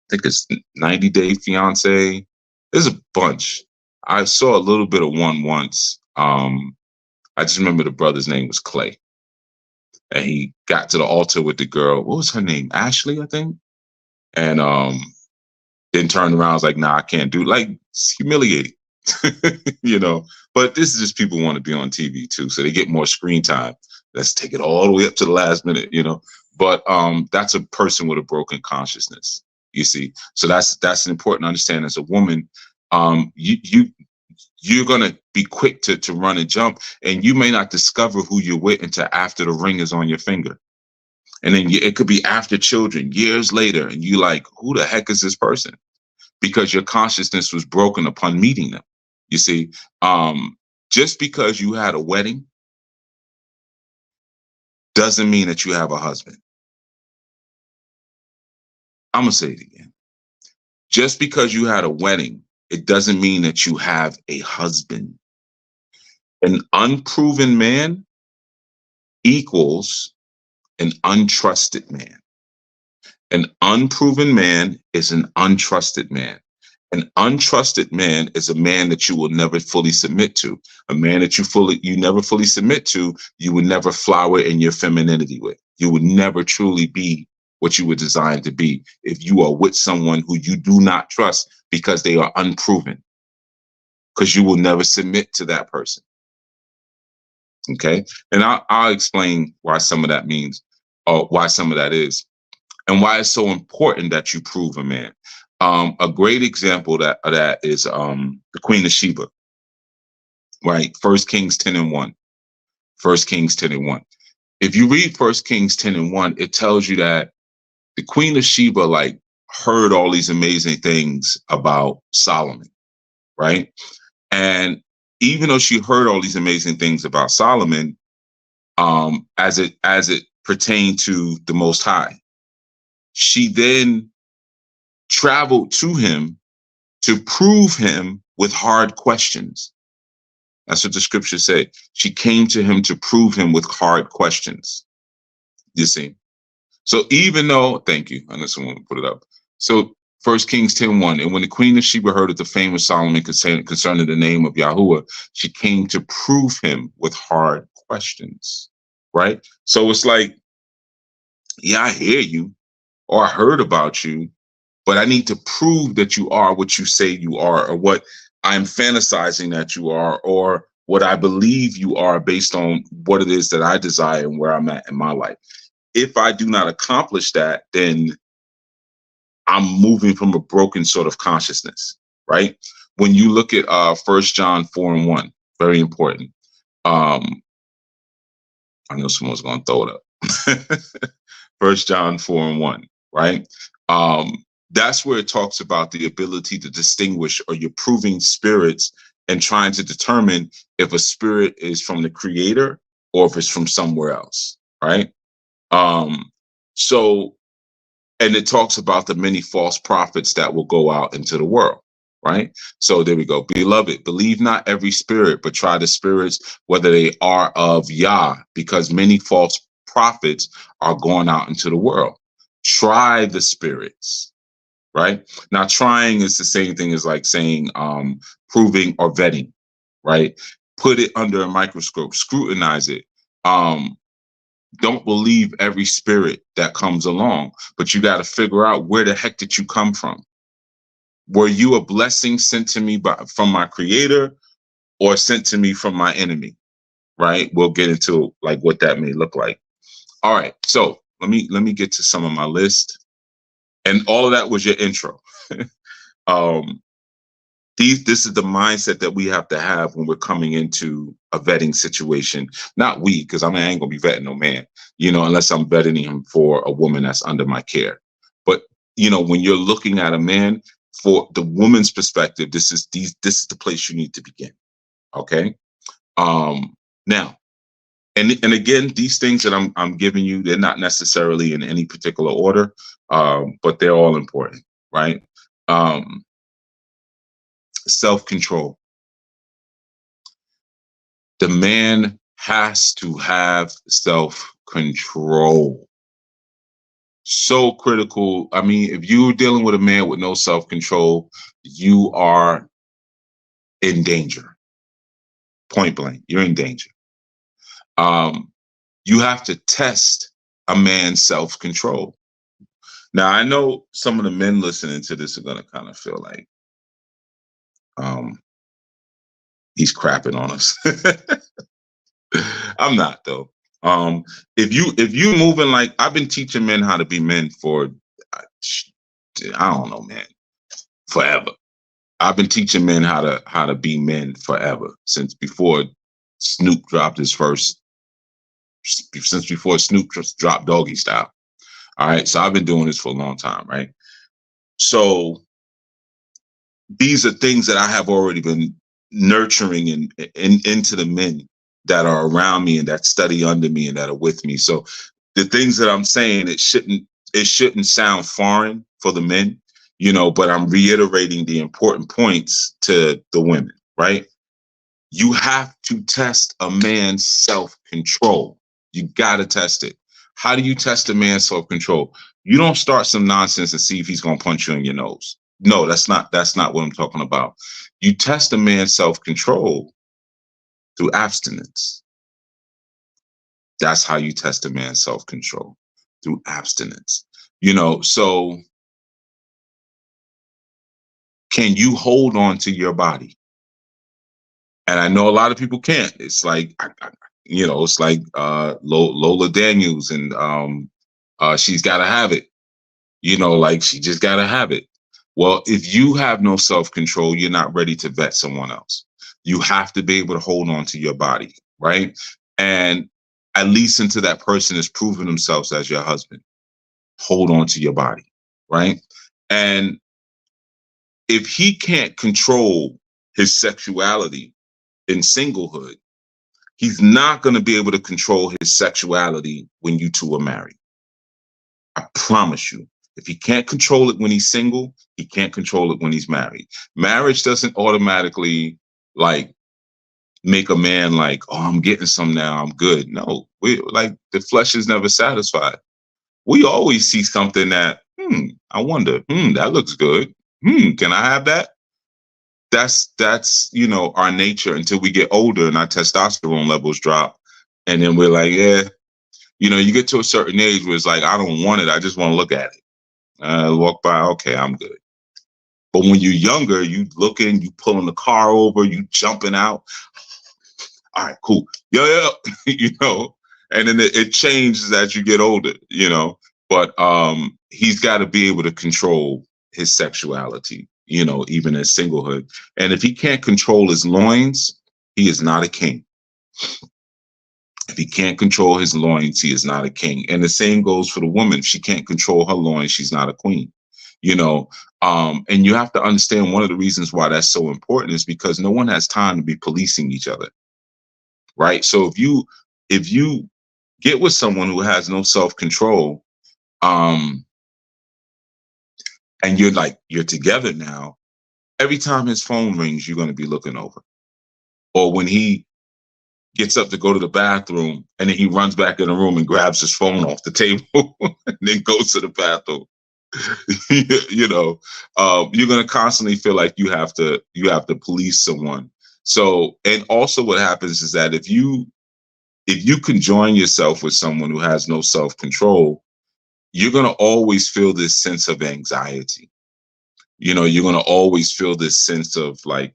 Speaker 1: think it's 90 Day Fiance. There's a bunch. I saw a little bit of one once. I just remember the brother's name was Clay. And he got to the altar with the girl. What was her name? Ashley, I think. And then turned around, was like, nah, I can't do it. Like, it's humiliating. But this is just people want to be on TV too. So they get more screen time. Let's take it all the way up to the last minute, But that's a person with a broken consciousness, you see. So that's an important understanding as a woman. You're gonna be quick to run and jump, and you may not discover who you're with until after the ring is on your finger. And then it could be after children, years later, and you like, who the heck is this person? Because your consciousness was broken upon meeting them. You see, just because you had a wedding doesn't mean that you have a husband. I'm going to say it again. Just because you had a wedding, it doesn't mean that you have a husband. An unproven man equals an untrusted man. An unproven man is an untrusted man. An untrusted man is a man that you will never fully submit to. A man that you never fully submit to, you would never flower in your femininity with. You would never truly be what you were designed to be if you are with someone who you do not trust because they are unproven. Because you will never submit to that person. Okay, and I'll explain why some of that means, or why some of that is, and why it's so important that you prove a man. A great example of that is the Queen of Sheba, right? 1 Kings 10:1. 1 Kings 10:1. If you read 1 Kings 10:1, it tells you that the Queen of Sheba like heard all these amazing things about Solomon, right? And even though she heard all these amazing things about Solomon, as it pertained to the Most High, she then traveled to him to prove him with hard questions. That's what the scriptures say. She came to him to prove him with hard questions. You see? So even though, thank you, unless someone put it up. So 1 Kings 10:1, and when the Queen of Sheba heard of the fame of Solomon concerning the name of Yahuwah, she came to prove him with hard questions, right? So it's like, yeah, I hear you, or I heard about you, but I need to prove that you are what you say you are, or what I'm fantasizing that you are, or what I believe you are based on what it is that I desire and where I'm at in my life. If I do not accomplish that, then I'm moving from a broken sort of consciousness, right? When you look at 1 John 4:1, very important. I know someone's going to throw it up. 1 John 4:1, right? That's where it talks about the ability to distinguish, or you're proving spirits and trying to determine if a spirit is from the creator or if it's from somewhere else, right? So, and it talks about the many false prophets that will go out into the world, right? So there we go. Beloved, believe not every spirit, but try the spirits, whether they are of Yah, because many false prophets are going out into the world. Try the spirits, right? Now, trying is the same thing as like saying proving or vetting, right? Put it under a microscope, scrutinize it. Don't believe every spirit that comes along, but you got to figure out where the heck did you come from? Were you a blessing sent to me from my creator, or sent to me from my enemy? Right? We'll get into like what that may look like. All right. So let me get to some of my list. And all of that was your intro. This is the mindset that we have to have when we're coming into a vetting situation. Not we, because I ain't gonna be vetting no man, unless I'm vetting him for a woman that's under my care. But when you're looking at a man for the woman's perspective, this is the place you need to begin. Okay. Now, and again, these things that I'm giving you, they're not necessarily in any particular order, but they're all important, right? Self-control. The man has to have self-control. So critical. I mean, if you're dealing with a man with no self-control, you are in danger. Point blank, you're in danger. You have to test a man's self-control. Now, I know some of the men listening to this are going to kind of feel like he's crapping on us. I'm not, though. If you moving like, I've been teaching men how to be men for, I don't know, man, forever. I've been teaching men how to be men forever, since before Snoop dropped his first, since before Snoop just dropped Doggy Style. All right, so I've been doing this for a long time, right? So these are things that I have already been nurturing and into the men that are around me and that study under me and that are with me. So the things that I'm saying, it shouldn't sound foreign for the men, but I'm reiterating the important points to the women, right? You have to test a man's self-control. You got to test it. How do you test a man's self-control? You don't start some nonsense and see if he's going to punch you in your nose. No, that's not what I'm talking about. You test a man's self-control through abstinence. That's how you test a man's self-control, through abstinence. So can you hold on to your body? And I know a lot of people can't. It's like, it's like Lola Daniels, and she's got to have it. Like she just got to have it. Well, if you have no self-control, you're not ready to vet someone else. You have to be able to hold on to your body, right? And at least until that person has proven themselves as your husband, hold on to your body, right? And if he can't control his sexuality in singlehood, he's not going to be able to control his sexuality when you two are married. I promise you. If he can't control it when he's single, he can't control it when he's married. Marriage doesn't automatically like make a man like, oh, I'm getting some now, I'm good. No, we like the flesh is never satisfied. We always see something that, I wonder, that looks good. Can I have that? That's our nature until we get older and our testosterone levels drop. And then we're like, yeah, you get to a certain age where it's like, I don't want it. I just want to look at it. Walk by, okay, I'm good. But when you're younger, you looking, you pulling the car over, you jumping out. All right, cool. Yeah. And then it changes as you get older, But he's got to be able to control his sexuality, even in singlehood. And if he can't control his loins, he is not a king. If he can't control his loins, he is not a king. And the same goes for the woman. If she can't control her loins, she's not a queen. And you have to understand one of the reasons why that's so important is because no one has time to be policing each other. Right. So if you get with someone who has no self-control, and you're together now, every time his phone rings, you're going to be looking over. Or when he gets up to go to the bathroom and then he runs back in the room and grabs his phone off the table and then goes to the bathroom. You're going to constantly feel like you have to police someone. So, and also what happens is that if you conjoin yourself with someone who has no self-control, you're going to always feel this sense of anxiety. You're going to always feel this sense of like,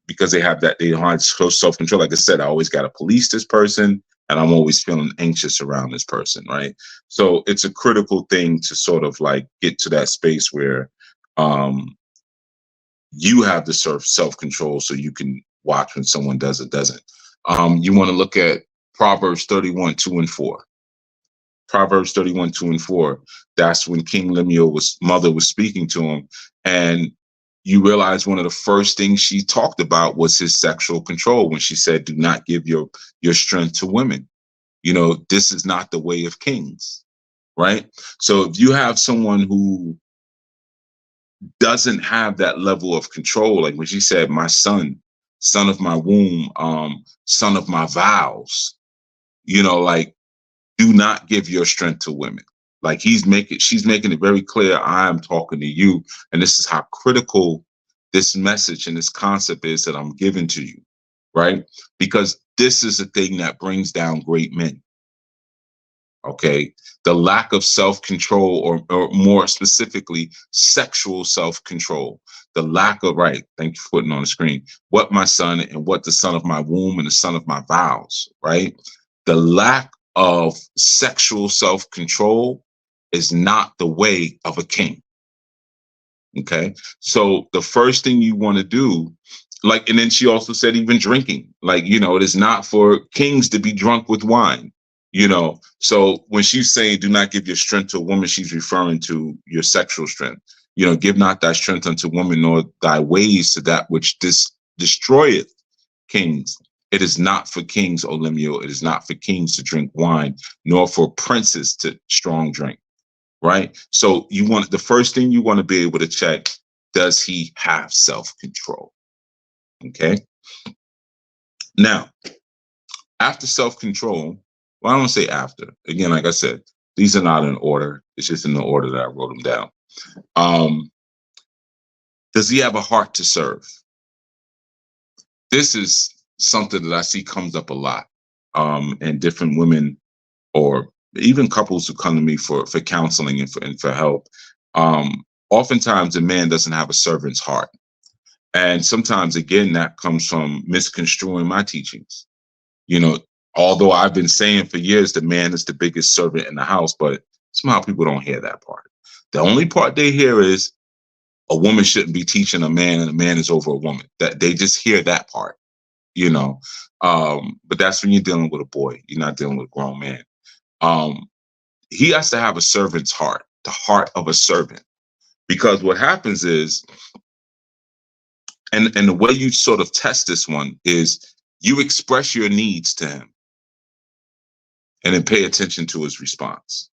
Speaker 1: because they don't have self-control. Like I said, I always got to police this person and I'm always feeling anxious around this person. Right. So it's a critical thing to sort of like get to that space where you have the self-control so you can watch when someone does or doesn't. You want to look at Proverbs 31:2-4. Proverbs 31:2-4. That's when King Lemuel's mother was speaking to him. And you realize one of the first things she talked about was his sexual control when she said, do not give your strength to women. This is not the way of kings. Right. So if you have someone who doesn't have that level of control, like when she said, my son of my womb, son of my vows, do not give your strength to women. Like she's making it very clear, I am talking to you. And this is how critical this message and this concept is that I'm giving to you, right? Because this is a thing that brings down great men. Okay. The lack of self-control, or more specifically, sexual self-control. The lack of, right. Thank you for putting on the screen. What my son and what the son of my womb and the son of my vows, right? The lack of sexual self-control is not the way of a king. Okay. So the first thing you want to do, and then she also said, even drinking, it is not for kings to be drunk with wine. So when she's saying do not give your strength to a woman, she's referring to your sexual strength. Give not thy strength unto woman, nor thy ways to that which destroyeth kings. It is not for kings, O Lemuel. It is not for kings to drink wine, nor for princes to strong drink. Right. So the first thing you want to be able to check, does he have self-control? Okay. Now, after self-control, Well, I don't say after. Again, like I said, these are not in order. It's just in the order that I wrote them down. Does he have a heart to serve? This is something that I see comes up a lot. And different women or even couples who come to me for counseling and for help. Oftentimes, a man doesn't have a servant's heart. And sometimes, again, that comes from misconstruing my teachings. You know, although I've been saying for years the man is the biggest servant in the house, but somehow people don't hear that part. The only part they hear is a woman shouldn't be teaching a man and a man is over a woman. That they just hear that part, you know. But that's when you're dealing with a boy. You're not dealing with a grown man. He has to have a servant's heart, the heart of a servant. Because what happens is, and the way you sort of test this one is you express your needs to him and then pay attention to his response.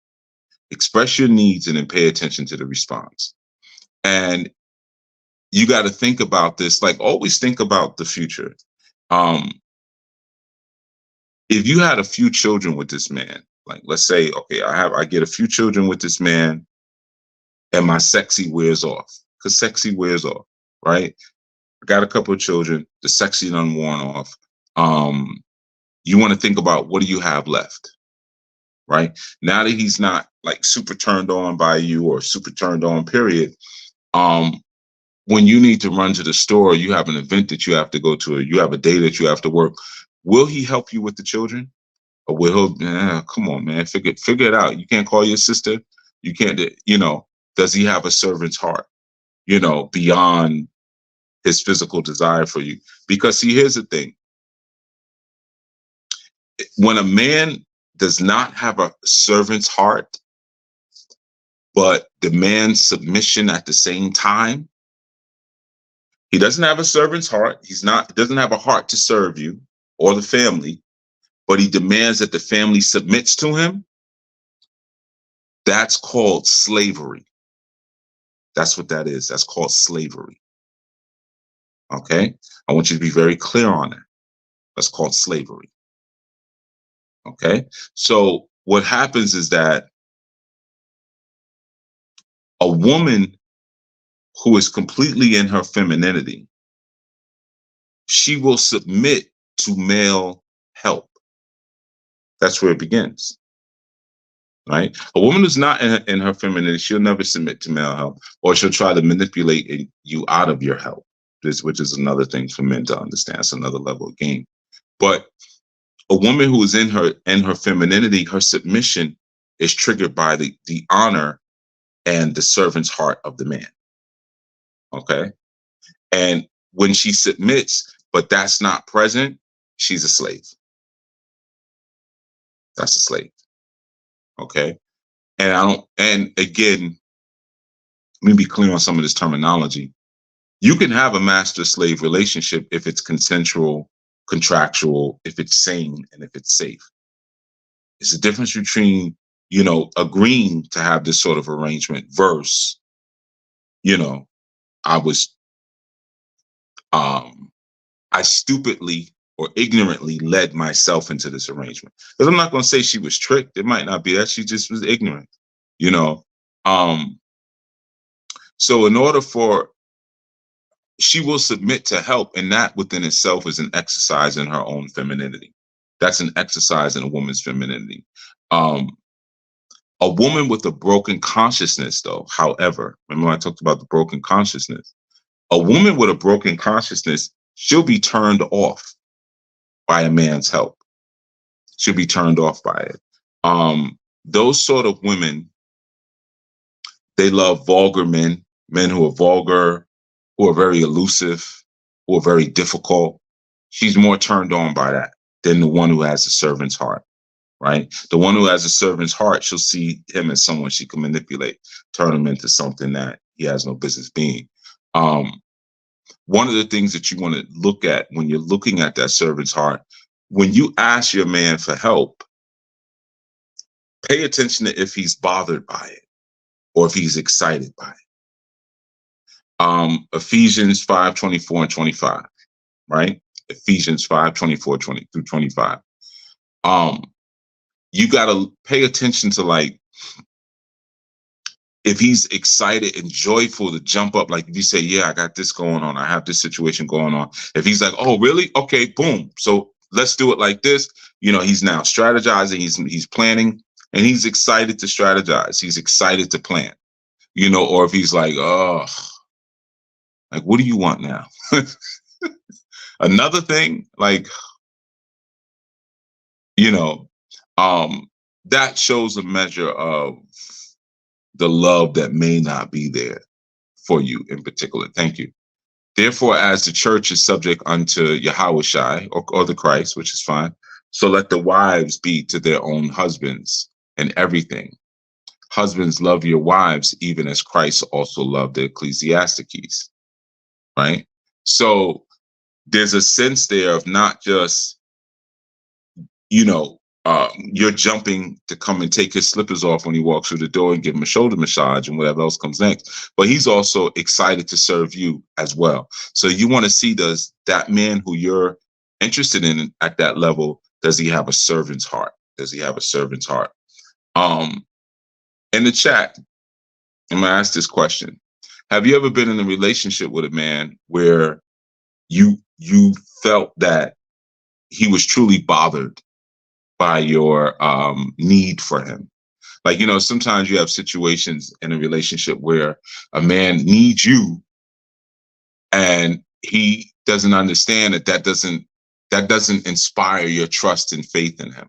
Speaker 1: Express your needs and then pay attention to the response. And you got to think about this, like always think about the future. If you had a few children with this man, like let's say, okay, I get a few children with this man and my sexy wears off, because sexy wears off, right? I got a couple of children, the sexy done worn off. You want to think about what do you have left, right? Now that he's not like super turned on by you or super turned on, period. When you need to run to the store, you have an event that you have to go to, or you have a day that you have to work. Will he help you with the children? Or will he, come on, man, figure it out. You can't call your sister. You can't, does he have a servant's heart, beyond his physical desire for you? Because see, here's the thing. When a man does not have a servant's heart, but demands submission at the same time, he doesn't have a servant's heart. He doesn't have a heart to serve you or the family, but he demands that the family submits to him. That's called slavery. That's what that is. That's called slavery. Okay? I want you to be very clear on that. That's called slavery. Okay? So what happens is that a woman who is completely in her femininity, she will submit to male help. That's where it begins. Right? A woman who's not in her femininity, she'll never submit to male help, or she'll try to manipulate you out of your help, which is another thing for men to understand. It's another level of game. But a woman who is in her femininity, her submission is triggered by the honor and the servant's heart of the man. Okay? And when she submits, but that's not present, she's a slave. That's a slave. Okay? And again, let me be clear on some of this terminology. You can have a master-slave relationship if it's consensual, contractual, if it's sane, and if it's safe. It's the difference between, agreeing to have this sort of arrangement versus, I stupidly or ignorantly led myself into this arrangement. Because I'm not going to say she was tricked. It might not be that. She just was ignorant, So in order she will submit to help, and that within itself is an exercise in her own femininity. That's an exercise in a woman's femininity. A woman with a broken consciousness, though, however, remember I talked about the broken consciousness. A woman with a broken consciousness, she'll be turned off by a man's help. She'll be turned off by it. Those sort of women, they love vulgar men who are vulgar, who are very elusive, who are very difficult. She's more turned on by that than the one who has a servant's heart, right? The one who has a servant's heart, she'll see him as someone she can manipulate, turn him into something that he has no business being. One of the things that you want to look at when you're looking at that servant's heart, when you ask your man for help, pay attention to if he's bothered by it or if he's excited by it. Ephesians 5:24 and 25, right? Ephesians 5:24 through 25. you got to pay attention to, like, if he's excited and joyful to jump up, like if you say, yeah, I got this going on, I have this situation going on. If he's like, oh, really? Okay, boom. So let's do it like this. He's now strategizing, he's planning, and he's excited to strategize. He's excited to plan, or if he's like, oh, like, what do you want now? Another thing, like, you know, um, that shows a measure of the love that may not be there for you in particular. Thank you. Therefore, as the church is subject unto Yahushai, or the Christ, which is fine, so let the wives be to their own husbands and everything. Husbands, love your wives, even as Christ also loved the ecclesiastes, right? So there's a sense there of not just, you're jumping to come and take his slippers off when he walks through the door and give him a shoulder massage and whatever else comes next. But he's also excited to serve you as well. So you want to see, does that man who you're interested in at that level, does he have a servant's heart? Does he have a servant's heart? In the chat, I'm going to ask this question. Have you ever been in a relationship with a man where you felt that he was truly bothered by your need for him? Like, sometimes you have situations in a relationship where a man needs you and he doesn't understand that doesn't inspire your trust and faith in him.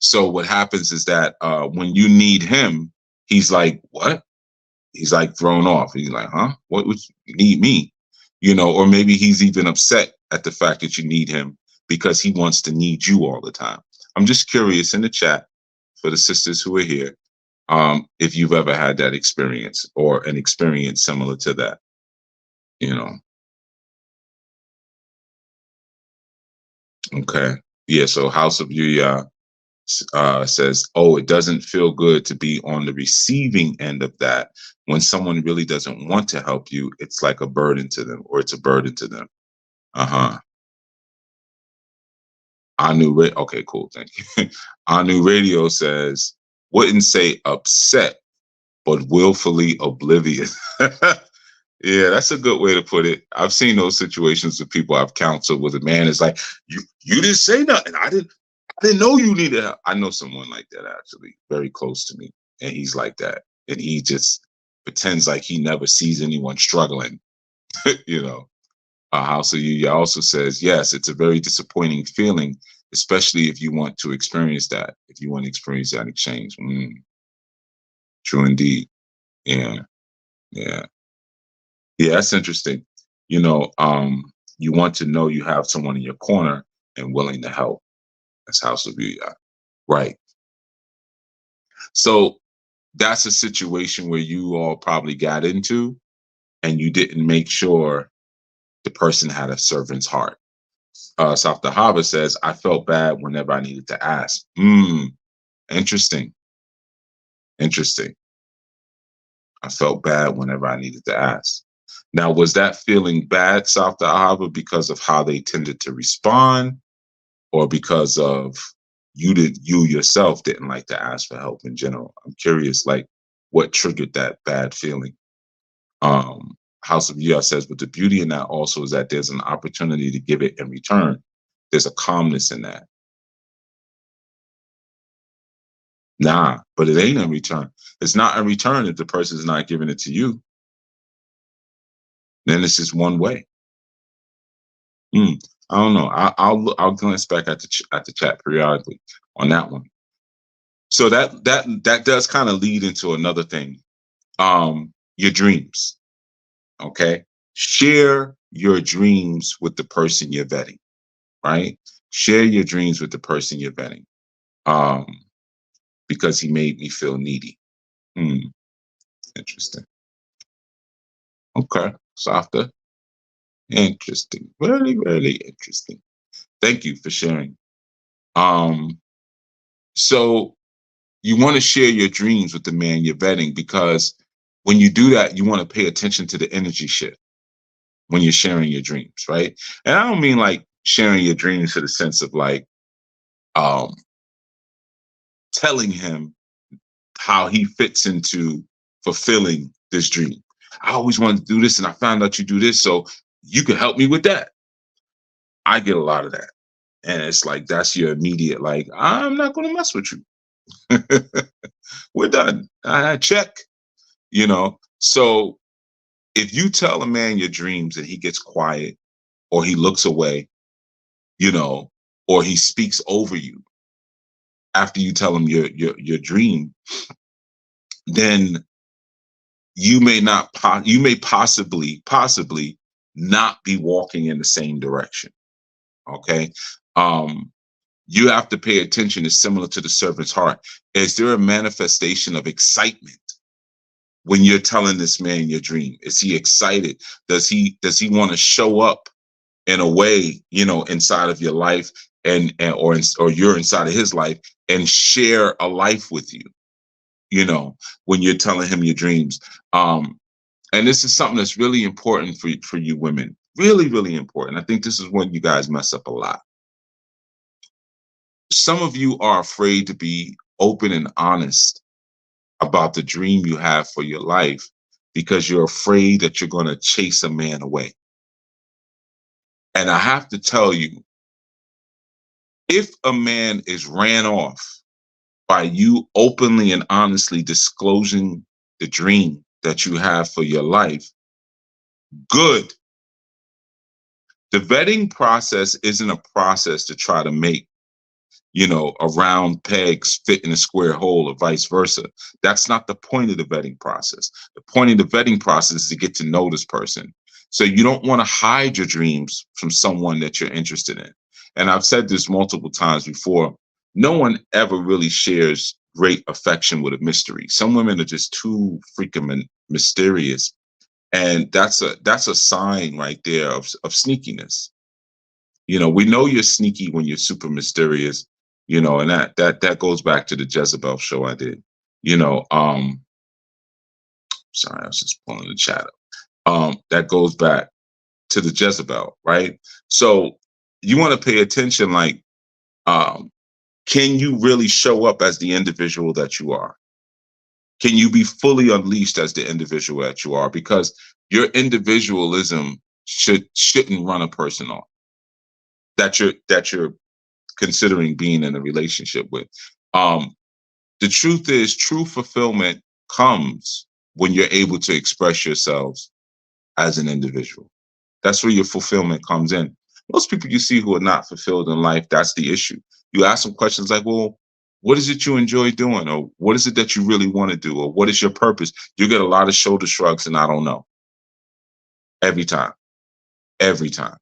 Speaker 1: So what happens is that when you need him, he's like, what? He's like thrown off. He's like, huh? What would you need me? Or maybe he's even upset at the fact that you need him because he wants to need you all the time. I'm just curious in the chat for the sisters who are here, if you've ever had that experience or an experience similar to that, Okay. Yeah. So House of Yuya says, oh, it doesn't feel good to be on the receiving end of that. When someone really doesn't want to help you, it's like a burden to them, or it's a burden to them. Uh-huh. Okay, cool. Thank you. Anu Radio says, wouldn't say upset, but willfully oblivious. Yeah, that's a good way to put it. I've seen those situations with people I've counseled where the man is like, you didn't say nothing. I didn't know you needed help. I know someone like that, actually, very close to me. And he's like that. And he just pretends like he never sees anyone struggling. you know. House of Yuya also says, yes, it's a very disappointing feeling, especially if you want to experience that, if you want to experience that exchange. True indeed. Yeah. Yeah. Yeah, that's interesting. You want to know you have someone in your corner and willing to help. That's House of Yuya. Right. So that's a situation where you all probably got into and you didn't make sure the person had a servant's heart. South Dahaba says, I felt bad whenever I needed to ask. Interesting. Interesting. I felt bad whenever I needed to ask. Now, was that feeling bad, South Dahaba, because of how they tended to respond, or because of you yourself didn't like to ask for help in general? I'm curious, like, what triggered that bad feeling? House of Yuya says, but the beauty in that also is that there's an opportunity to give it in return. There's a calmness in that. Nah, but it ain't in return. It's not in return if the person's not giving it to you. Then it's just one way. I don't know. I'll glance back at the chat periodically on that one. So that does kind of lead into another thing. Your dreams. Okay. Share your dreams with the person you're vetting, right? Share your dreams with the person you're vetting. Because he made me feel needy. Interesting. Okay. Softer. Interesting. Very, very interesting. Thank you for sharing. So you want to share your dreams with the man you're vetting, because when you do that, you want to pay attention to the energy shift when you're sharing your dreams, right? And I don't mean like sharing your dreams to the sense of like, telling him how he fits into fulfilling this dream. I always wanted to do this, and I found out you do this, so you can help me with that. I get a lot of that. And it's like, that's your immediate, like, I'm not going to mess with you. We're done. I check, you know. So if you tell a man your dreams and he gets quiet or he looks away, you know, or he speaks over you after you tell him your dream, then you may possibly not be walking in the same direction. Okay. Um, you have to pay attention. It's similar to the servant's heart. Is there a manifestation of excitement when you're telling this man your dream? Is he excited? Does he want to show up in a way, you know, inside of your life, or you're inside of his life, and share a life with you, you know, when you're telling him your dreams? And this is something that's really important for you women. Really, really important. I think this is when you guys mess up a lot. Some of you are afraid to be open and honest about the dream you have for your life because you're afraid that you're going to chase a man away. And I have to tell you, if a man is ran off by you openly and honestly disclosing the dream that you have for your life, good. The vetting process isn't a process to try to make, you know, a round pegs fit in a square hole or vice versa. That's not the point of the vetting process. The point of the vetting process is to get to know this person. So you don't want to hide your dreams from someone that you're interested in. And I've said this multiple times before. No one ever really shares great affection with a mystery. Some women are just too freaking mysterious. And that's a sign right there of sneakiness. You know, we know you're sneaky when you're super mysterious, you know, and that goes back to the Jezebel show I did. You know, sorry, I was just pulling the chat up. That goes back to the Jezebel, right? So you want to pay attention, like, um, can you really show up as the individual that you are? Can you be fully unleashed as the individual that you are? Because your individualism shouldn't run a person off that you're considering being in a relationship with. Um, the truth is, true fulfillment comes when you're able to express yourselves as an individual. That's where your fulfillment comes in. Most people you see who are not fulfilled in life, that's the issue. You ask them questions like, well, what is it you enjoy doing? Or what is it that you really want to do? Or what is your purpose? You get a lot of shoulder shrugs and I don't know. Every time. Every time.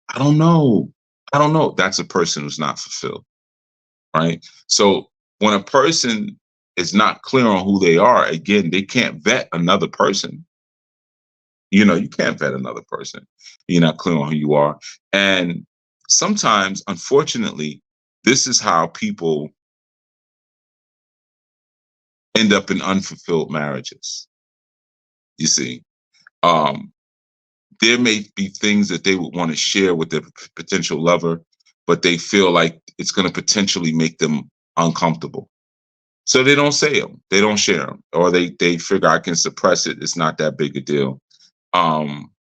Speaker 1: I don't know. I don't know. That's a person who's not fulfilled. Right. So when a person is not clear on who they are, again, they can't vet another person. You know, you can't vet another person. You're not clear on who you are. And sometimes, unfortunately, this is how people end up in unfulfilled marriages. You see, um, there may be things that they would want to share with their potential lover, but they feel like it's going to potentially make them uncomfortable. So they don't say them, they don't share them, or they figure I can suppress it. It's not that big a deal. Um,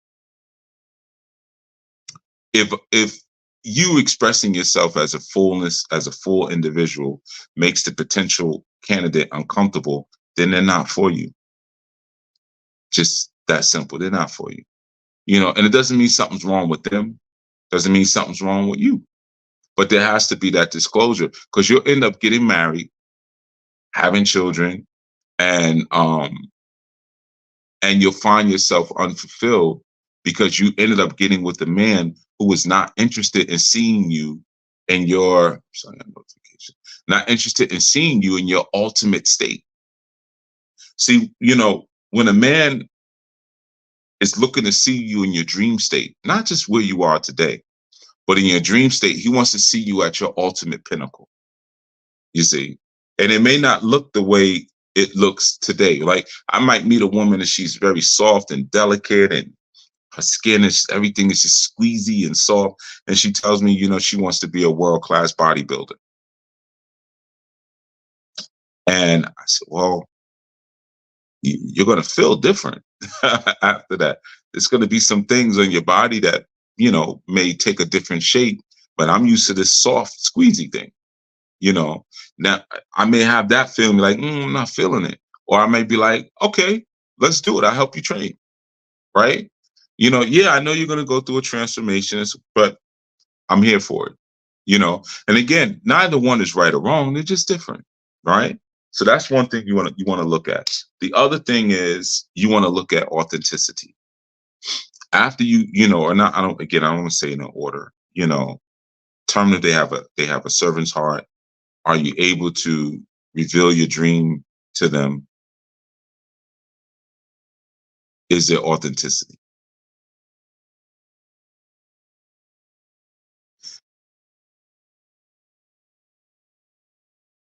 Speaker 1: if you expressing yourself as a fullness, as a full individual, makes the potential candidate uncomfortable, then they're not for you. Just that simple. They're not for you. You know, and it doesn't mean something's wrong with them. Doesn't mean something's wrong with you. But there has to be that disclosure because you'll end up getting married, having children, and you'll find yourself unfulfilled because you ended up getting with a man who was not interested in seeing you in your notification, not interested in seeing you in your ultimate state. See, you know, when a man is looking to see you in your dream state, not just where you are today, but in your dream state, he wants to see you at your ultimate pinnacle. You see, and it may not look the way it looks today. Like I might meet a woman and she's very soft and delicate and her skin is everything is just squeezy and soft. And she tells me, you know, she wants to be a world-class bodybuilder. And I said, well, you're going to feel different after that. There's going to be some things on your body that, may take a different shape, but I'm used to this soft, squeezy thing, you know. Now, I may have that feeling like, I'm not feeling it. Or I may be like, okay, let's do it. I'll help you train, right? Yeah, I know you're going to go through a transformation, but I'm here for it, And again, neither one is right or wrong. They're just different, right? So that's one thing you want to look at. The other thing is you want to look at authenticity. After or not, I don't want to say in an order, term that they have a servant's heart. Are you able to reveal your dream to them? Is there authenticity?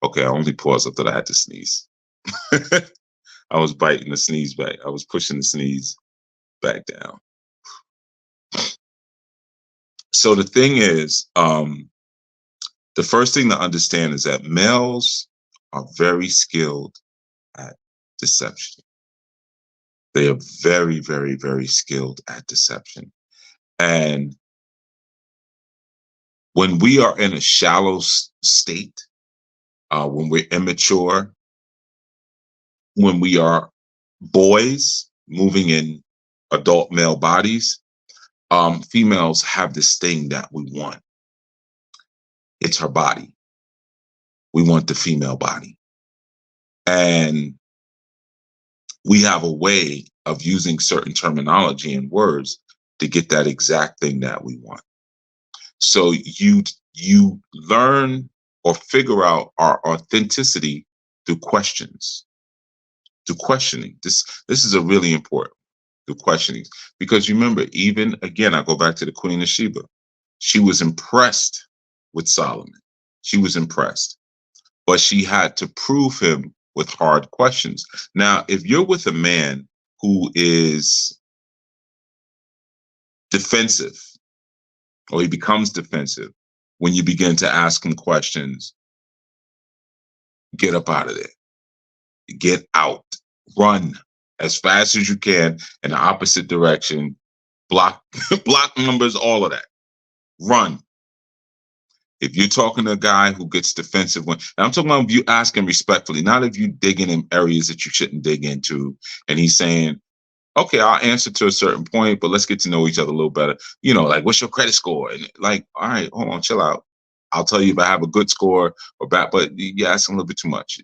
Speaker 1: Okay, I only paused. I thought I had to sneeze. I was biting the sneeze back. I was pushing the sneeze back down. So the thing is, the first thing to understand is that males are very skilled at deception. They are very, very, very skilled at deception. And when we are in a shallow state, when we're immature, when we are boys moving in adult male bodies, females have this thing that we want. It's her body. We want the female body. And we have a way of using certain terminology and words to get that exact thing that we want. So you learn or figure out our authenticity through questions, through questioning. This is a really important through questioning, because remember, even again, I go back to the Queen of Sheba. She was impressed with Solomon. She was impressed, but she had to prove him with hard questions. Now, if you're with a man who is defensive, or he becomes defensive when you begin to ask him questions, get up out of there. Get out. Run as fast as you can in the opposite direction. Block block numbers, all of that. Run. If you're talking to a guy who gets defensive, and I'm talking about if you ask him respectfully, not if you digging in areas that you shouldn't dig into, and he's saying, okay, I'll answer to a certain point, but let's get to know each other a little better. Like, what's your credit score? And like, all right, hold on, chill out. I'll tell you if I have a good score or bad, but you're asking a little bit too much.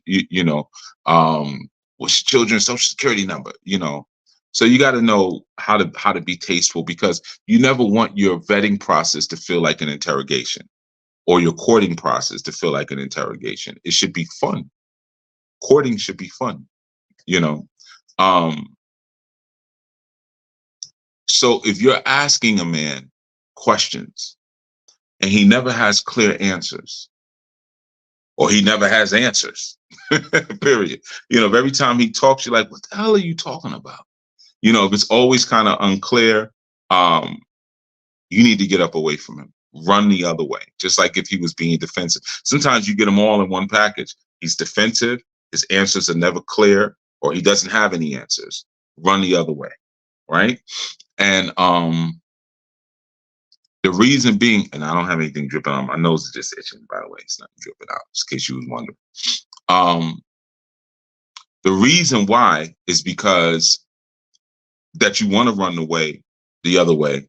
Speaker 1: What's your children's social security number? So you got to know how to be tasteful, because you never want your vetting process to feel like an interrogation, or your courting process to feel like an interrogation. It should be fun. Courting should be fun. You know. So if you're asking a man questions and he never has clear answers, or he never has answers, period. If every time he talks, you're like, what the hell are you talking about? If it's always kind of unclear, you need to get up away from him. Run the other way. Just like if he was being defensive. Sometimes you get them all in one package. He's defensive, his answers are never clear, or he doesn't have any answers. Run the other way. Right? And the reason being, and I don't have anything dripping on my nose, is just itching, by the way. It's not dripping out, just in case you was wondering. The reason why is because that you want to run the other way.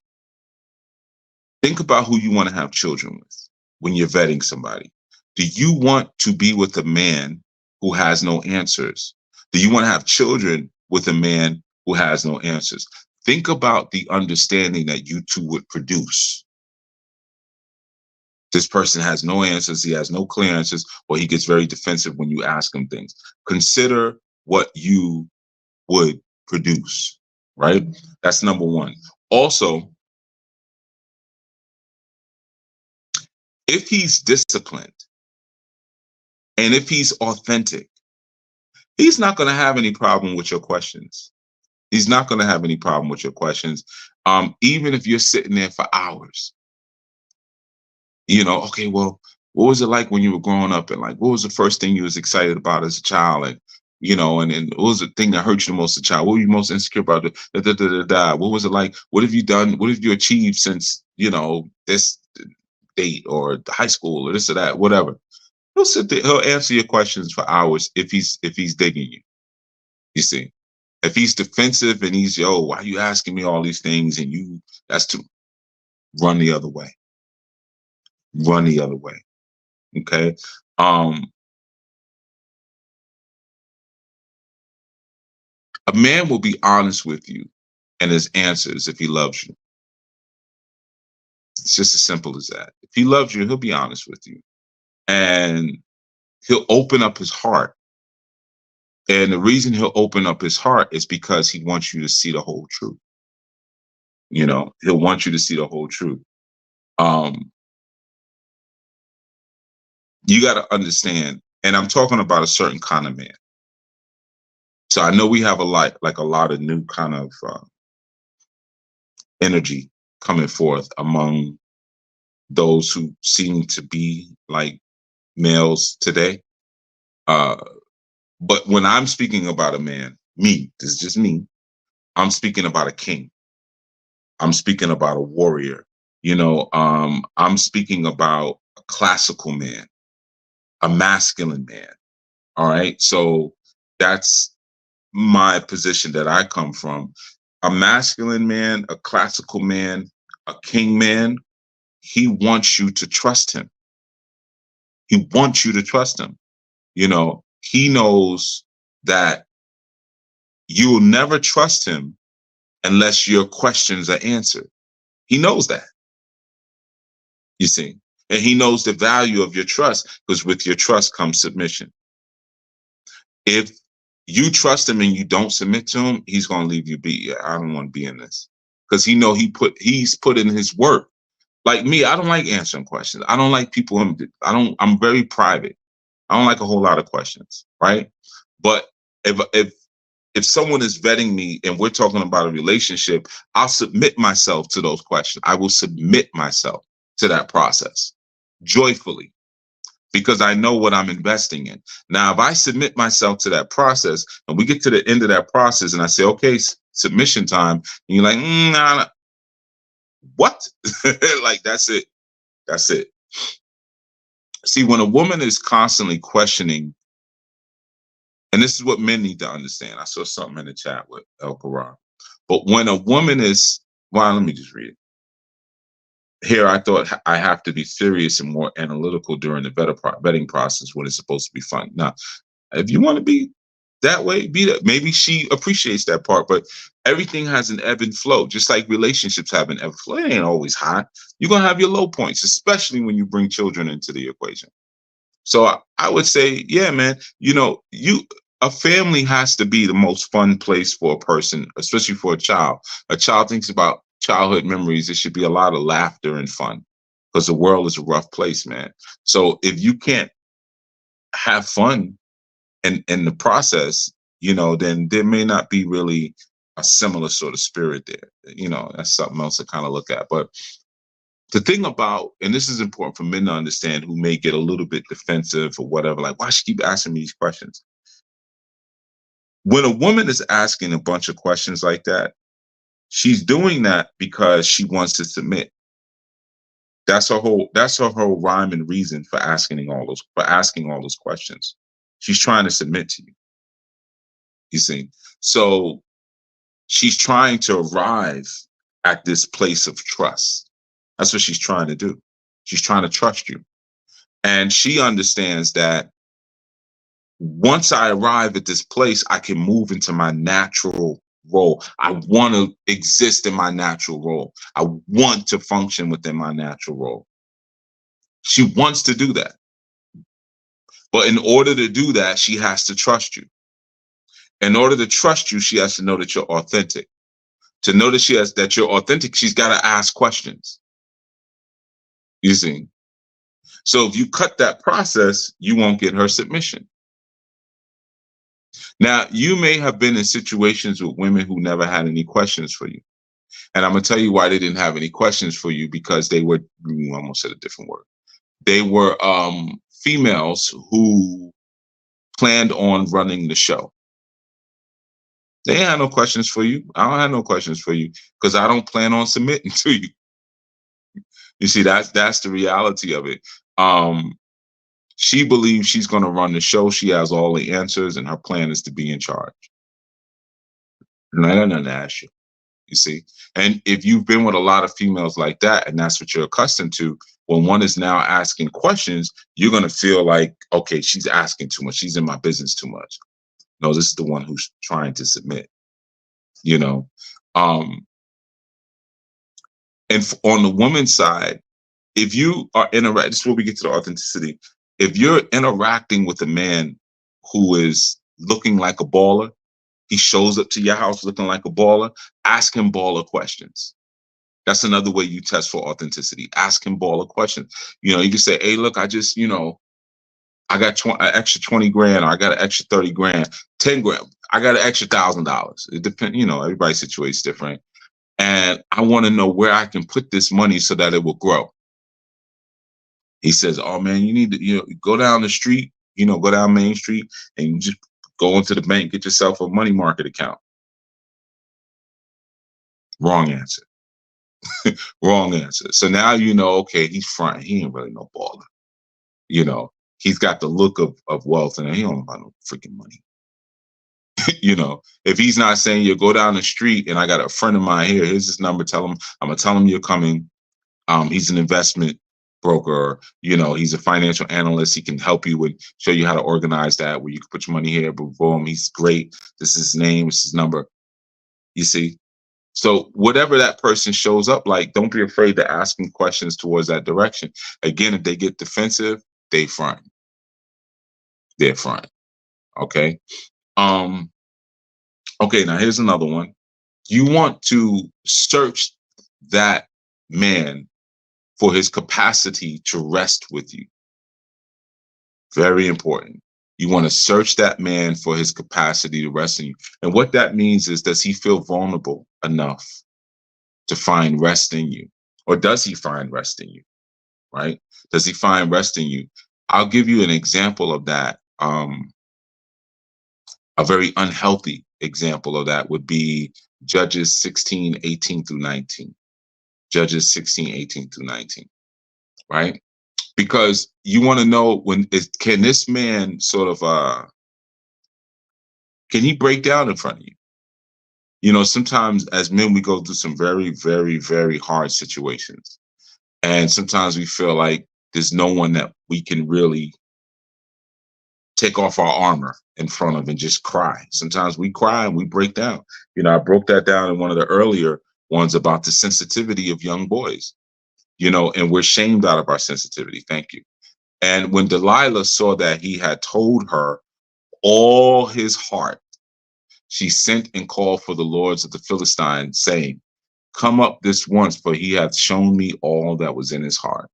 Speaker 1: Think about who you want to have children with when you're vetting somebody. Do you want to be with a man who has no answers? Do you want to have children with a man who has no answers? Think about the understanding that you two would produce. This person has no answers, he has no clear answers, or he gets very defensive when you ask him things. Consider what you would produce, right? That's number one. Also, if he's disciplined and if he's authentic, he's not going to have any problem with your questions. He's not going to have any problem with your questions, even if you're sitting there for hours. Okay, well, What was it like when you were growing up? And like, what was the first thing you was excited about as a child? And and then what was the thing that hurt you the most as a child? What were you most insecure about? What was it like? What have you done? What have you achieved since, this date or high school or this or that, whatever. He'll sit there, he'll answer your questions for hours if he's digging you. You see. If he's defensive and he's, yo, why are you asking me all these things? And that's to run the other way. Run the other way. Okay. Um, a man will be honest with you and his answers if he loves you. It's just as simple as that. If he loves you, he'll be honest with you. And he'll open up his heart. And the reason he'll open up his heart is because he wants you to see the whole truth. He'll want you to see the whole truth. Um, you got to understand, and I'm talking about a certain kind of man. So I know we have a lot of new kind of energy coming forth among those who seem to be like males today. But when I'm speaking about a man, this is just me, I'm speaking about a king. I'm speaking about a warrior. I'm speaking about a classical man, a masculine man. All right. So that's my position that I come from. A masculine man, a classical man, a king man, he wants you to trust him. He wants you to trust him. He knows that you will never trust him unless your questions are answered. He knows that, you see. And he knows the value of your trust, because with your trust comes submission. If you trust him and you don't submit to him, he's going to leave you be. Yeah, I don't want to be in this, because he's put in his work. Like me, I don't like answering questions. I don't like people. I'm very private. I don't like a whole lot of questions, right? But if someone is vetting me and we're talking about a relationship, I'll submit myself to those questions. I will submit myself to that process joyfully, because I know what I'm investing in. Now, if I submit myself to that process and we get to the end of that process and I say, okay, submission time, and you're like, nah, what? Like, that's it. That's it. See, when a woman is constantly questioning, and this is what men need to understand. I saw something in the chat with El Karan. But when a woman is, well, let me just read it. Here, I thought I have to be serious and more analytical during the vetting process when it's supposed to be fun. Now, if you want to be that way, be that. Maybe she appreciates that part, but everything has an ebb and flow, just like relationships have an ebb and flow. It ain't always high. You're going to have your low points, especially when you bring children into the equation. So I would say, yeah, man, a family has to be the most fun place for a person, especially for a child. A child thinks about childhood memories. It should be a lot of laughter and fun, because the world is a rough place, man. So if you can't have fun in the process, then there may not be really a similar sort of spirit there. That's something else to kind of look at. But the thing about, and this is important for men to understand who may get a little bit defensive or whatever, like, why she keep asking me these questions? When a woman is asking a bunch of questions like that, she's doing that because she wants to submit. That's her whole rhyme and reason for asking all those questions. She's trying to submit to you. You see? So she's trying to arrive at this place of trust. That's what she's trying to do. She's trying to trust you. And she understands that once I arrive at this place, I can move into my natural role. I want to exist in my natural role. I want to function within my natural role. She wants to do that. But in order to do that, she has to trust you. In order to trust you, she has to know that you're authentic. To know that you're authentic, she's got to ask questions. You see? So if you cut that process, you won't get her submission. Now, you may have been in situations with women who never had any questions for you. And I'm going to tell you why they didn't have any questions for you, because they were, almost said a different word. They were females who planned on running the show. They had no questions for you. I don't have no questions for you because I don't plan on submitting to you. You see, that's the reality of it. Um, she believes she's going to run the show. She has all the answers, and her plan is to be in charge. And I don't ask you. You see, and if you've been with a lot of females like that, and that's what you're accustomed to, when one is now asking questions, you're going to feel like, okay, she's asking too much. She's in my business too much. No, this is the one who's trying to submit. You know, um, and on the woman's side, if you are interacting, this is where we get to the authenticity. If you're interacting with a man who is looking like a baller, he shows up to your house looking like a baller, ask him baller questions. That's another way you test for authenticity. Ask him baller questions. You know, you can say, hey, look, I just, I got an extra 20 grand, or I got an extra 30 grand, 10 grand. I got an extra $1,000. It depends, everybody's situation's different. And I want to know where I can put this money so that it will grow. He says, oh man, you need to, go down the street, go down Main Street and you just go into the bank, get yourself a money market account. Wrong answer. Wrong answer. So now okay, he's fronting. He ain't really no baller. He's got the look of wealth and he don't have no freaking money. If he's not saying you go down the street and I got a friend of mine here, here's his number, I'm gonna tell him you're coming. He's an investment broker, he's a financial analyst. He can help you with, show you how to organize that, where you can put your money here, boom, he's great. This is his name, this is his number. You see? So whatever that person shows up like, don't be afraid to ask them questions towards that direction. Again, if they get defensive, they front. They're front. Okay. Okay, now here's another one. You want to search that man for his capacity to rest with you. Very important. You want to search that man for his capacity to rest in you. And what that means is, does he feel vulnerable enough to find rest in you? Or does he find rest in you? Right? Does he find rest in you? I'll give you an example of that. A very unhealthy example of that would be Judges 16, 18 through 19. Judges 16, 18 through 19. Right? Because you want to know can this man sort of can he break down in front of you? Sometimes as men we go through some very, very, very hard situations. And sometimes we feel like there's no one that we can really take off our armor in front of and just cry. Sometimes we cry and we break down. I broke that down in one of the earlier ones about the sensitivity of young boys. And we're shamed out of our sensitivity. Thank you. And when Delilah saw that he had told her all his heart, she sent and called for the lords of the Philistines, saying, come up this once, for he hath shown me all that was in his heart.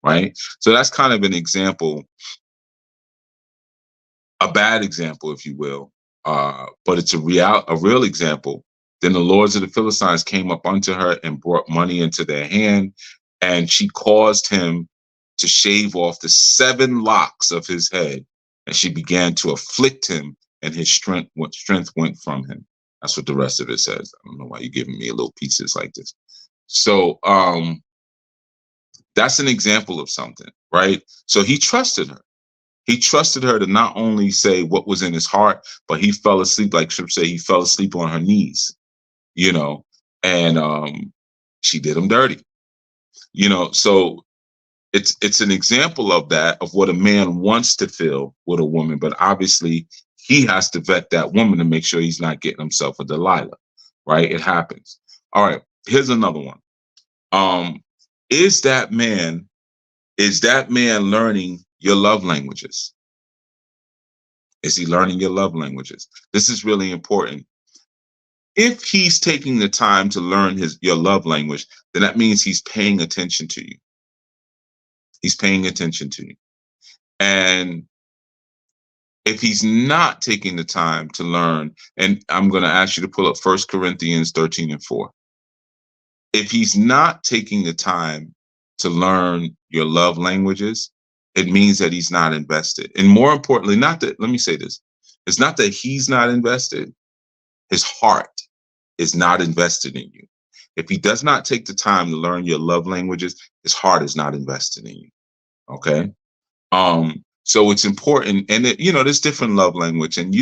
Speaker 1: Right? So that's kind of an example, a bad example, if you will, but it's a real example. Then the lords of the Philistines came up unto her and brought money into their hand, and she caused him to shave off the 7 locks of his head, and she began to afflict him, and his strength went from him. That's what the rest of it says. I don't know why you're giving me little pieces like this. So that's an example of something, right? So he trusted her. He trusted her to not only say what was in his heart, but he fell asleep, like Scripture say, he fell asleep on her knees, and she did him dirty, so it's an example of that, of what a man wants to feel with a woman, but obviously he has to vet that woman to make sure he's not getting himself a Delilah, right? It happens. All right, here's another one. Is that man learning your love languages? Is he learning your love languages? This is really important. If he's taking the time to learn your love language, then that means he's paying attention to you. He's paying attention to you. And if he's not taking the time to learn, and I'm going to ask you to pull up 1 Corinthians 13 and 4. If he's not taking the time to learn your love languages, it means that he's not invested. And more importantly, not that, let me say this, it's not that he's not invested, his heart is not invested in you. If he does not take the time to learn your love languages, his heart is not invested in you. Okay. So it's important, and there's different love language, and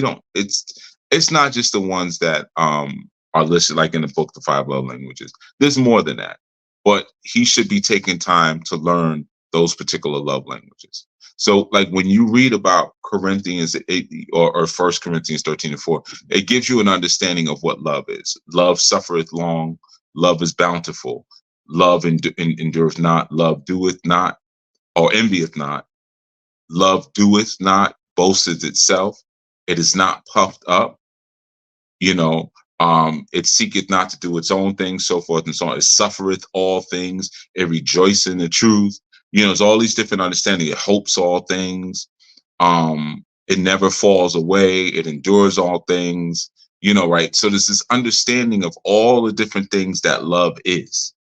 Speaker 1: it's not just the ones that are listed like in the book, The Five Love Languages. There's more than that, but he should be taking time to learn those particular love languages. So, like when you read about Corinthians 8 or 1 Corinthians 13:4, it gives you an understanding of what love is. Love suffereth long, love is bountiful, love endureth not, love doeth not, or envieth not. Love doeth not, boasteth itself. It is not puffed up. It seeketh not to do its own thing, so forth and so on. It suffereth all things. It rejoiceth in the truth. There's all these different understandings. It hopes all things. It never falls away. It endures all things. Right? So there's this understanding of all the different things that love is.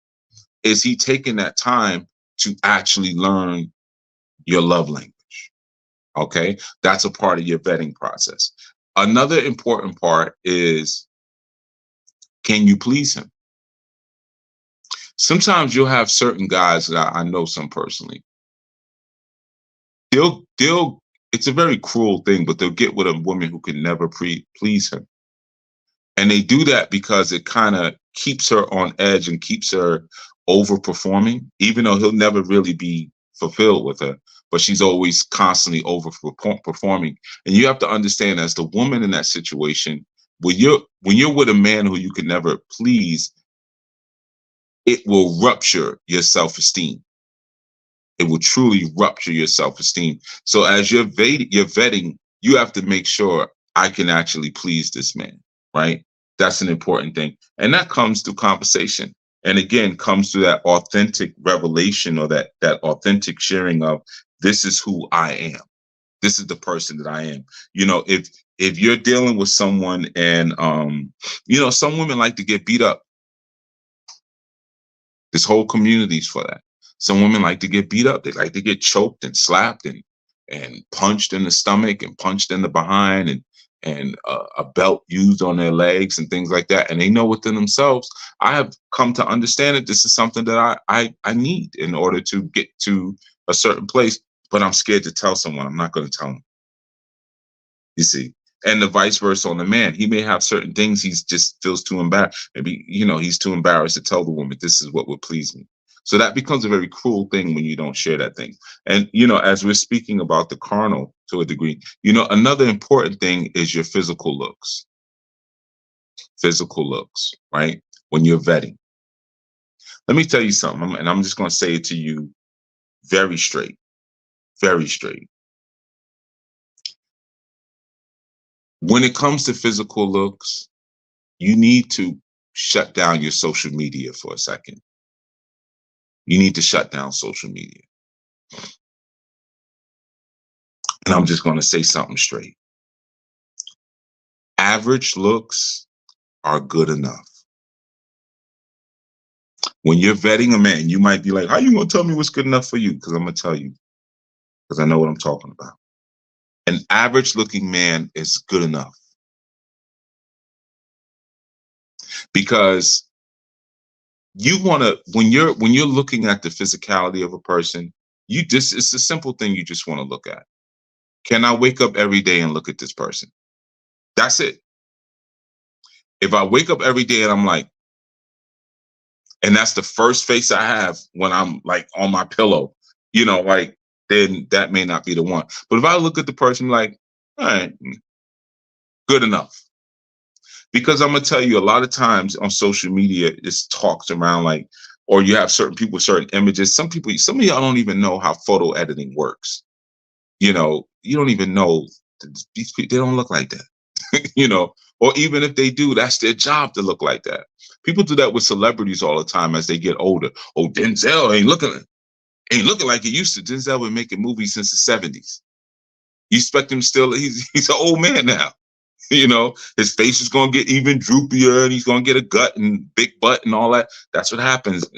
Speaker 1: Is he taking that time to actually learn your love language? Okay, that's a part of your vetting process. Another important part is, can you please him? Sometimes you'll have certain guys that I know some personally. They'll it's a very cruel thing, but they'll get with a woman who can never please him. And they do that because it kind of keeps her on edge and keeps her overperforming, even though he'll never really be fulfilled with her. But she's always constantly overperforming. And you have to understand, as the woman in that situation, when you're with a man who you can never please, it will rupture your self-esteem. It will truly rupture your self-esteem. So as you're vetting, you have to make sure, I can actually please this man, right? That's an important thing. And that comes through conversation. And again, comes through that authentic revelation, or that authentic sharing of, this is who I am. This is the person that I am. If you're dealing with someone, and some women like to get beat up. This whole community's for that. Some women like to get beat up. They like to get choked and slapped and punched in the stomach and punched in the behind, and a belt used on their legs and things like that. And they know within themselves, I have come to understand that this is something that I need in order to get to a certain place, but I'm scared to tell someone. I'm not going to tell them. You see? And the vice versa on the man. He may have certain things he just feels too embarrassed. Maybe, he's too embarrassed to tell the woman, this is what would please me. So that becomes a very cruel thing when you don't share that thing. And, as we're speaking about the carnal to a degree, another important thing is your physical looks. Physical looks, right? When you're vetting. Let me tell you something, and I'm just going to say it to you very straight. Very straight. When it comes to physical looks, you need to shut down your social media for a second. You need to shut down social media. And I'm just going to say something straight. Average looks are good enough. When you're vetting a man, you might be like, how are you going to tell me what's good enough for you? Because I'm going to tell you, because I know what I'm talking about. An average looking man is good enough. Because you want to, when you're looking at the physicality of a person, it's a simple thing you just want to look at. Can I wake up every day and look at this person? That's it. If I wake up every day and I'm like, and that's the first face I have when I'm like on my pillow, then that may not be the one. But if I look at the person like, all right, good enough. Because I'm going to tell you, a lot of times on social media, it's talks around like, or you have certain people, certain images. Some of y'all don't even know how photo editing works. You don't even know these people, they don't look like that, or even if they do, that's their job to look like that. People do that with celebrities all the time as they get older. Oh, Denzel ain't looking like he used to. Denzel been making movies since the 70s. You expect him still, he's an old man now. His face is going to get even droopier, and he's going to get a gut and big butt and all that. That's what happens.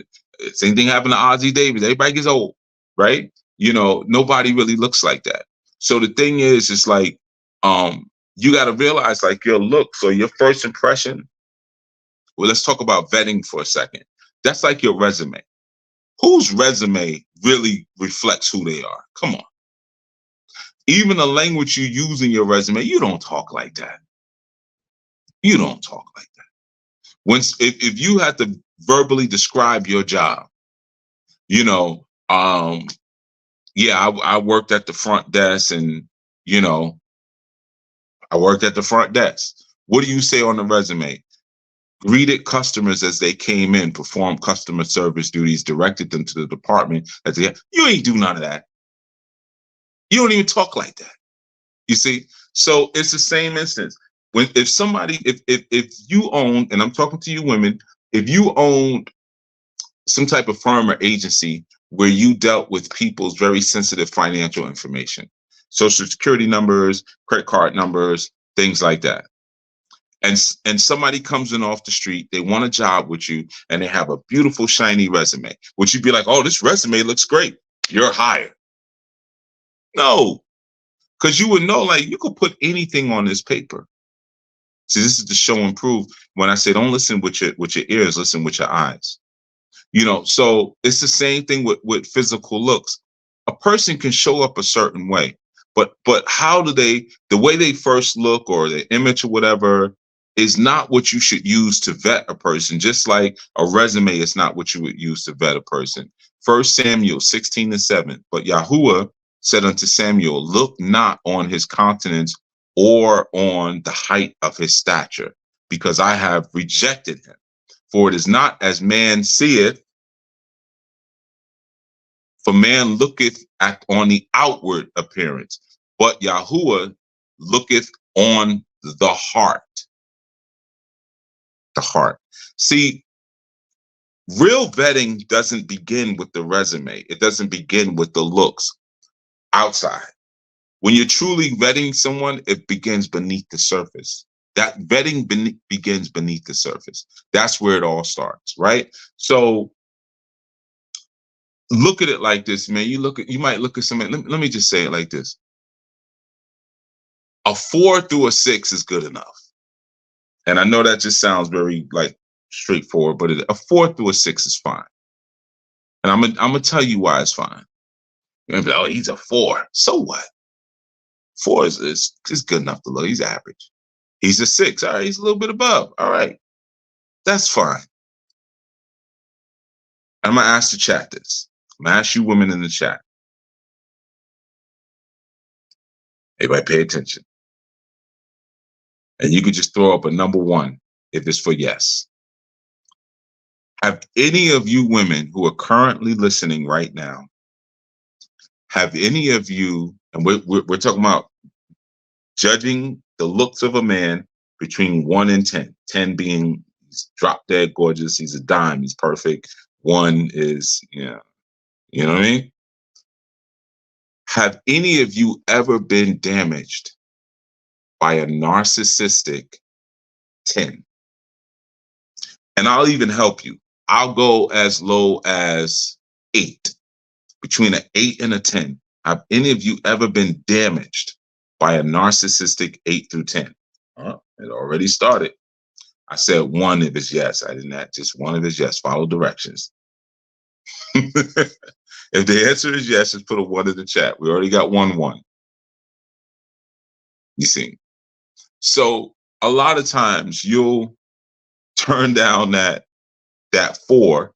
Speaker 1: Same thing happened to Ozzie Davis. Everybody gets old. right? Nobody really looks like that. So the thing is, it's like, you got to realize, like, your looks or your first impression. Well, let's talk about vetting for a second. That's like your resume. Whose resume really reflects who they are? Come on. Even the language you use in your resume, you don't talk like that. You don't talk like that. If you had to verbally describe your job, you know, yeah, I worked at the front desk, and you know, I worked at the front desk. What do you say on the resume? Greeted customers as they came in, performed customer service duties, directed them to the department. You ain't do none of that. You don't even talk like that. You see? So it's the same instance. If you own, and I'm talking to you women, if you owned some type of firm or agency where you dealt with people's very sensitive financial information, social security numbers, credit card numbers, things like that. And somebody comes in off the street, they want a job with you, and they have a beautiful, shiny resume. Would you be like, oh, this resume looks great, you're hired? No, because you would know, like, you could put anything on this paper. See, this is the show and prove. When I say don't listen with your ears, listen with your eyes. So it's the same thing with physical looks. A person can show up a certain way, but how do the way they first look, or the image or whatever, is not what you should use to vet a person. Just like a resume is not what you would use to vet a person. 1 Samuel 16:7. But Yahuwah said unto Samuel, look not on his countenance or on the height of his stature, because I have rejected him. For it is not as man seeth, for man looketh on the outward appearance, but Yahuwah looketh on the heart. The heart. See, real vetting doesn't begin with the resume. It doesn't begin with the looks outside. When you're truly vetting someone, it begins beneath the surface. That vetting begins beneath the surface. That's where it all starts, right? So look at it like this, man. You might look at somebody. Let me just say it like this. A 4 through a 6 is good enough. And I know that just sounds very like straightforward, but a 4 through a 6 is fine. And I'm gonna tell you why it's fine. You're gonna be like, oh, he's a 4. So what? 4 is good enough to look. He's average. He's a 6. All right, he's a little bit above. All right, that's fine. I'm gonna ask the chat this. I'm gonna ask you women in the chat. Everybody pay attention. And you could just throw up a number 1 if it's for yes. Have any of you women who are currently listening right now, have any of you, and we're talking about judging the looks of a man between 1 and 10, 10 being he's drop dead gorgeous, he's a dime, he's perfect. 1 is, you know what I mean? Have any of you ever been damaged by a narcissistic 10? And I'll even help you. I'll go as low as 8. Between an 8 and a 10. Have any of you ever been damaged by a narcissistic 8 through 10? It already started. I said 1 if it's yes. I didn't add just 1 if it's yes. Follow directions. If the answer is yes, just put a 1 in the chat. We already got 1. You see. So a lot of times you'll turn down that 4,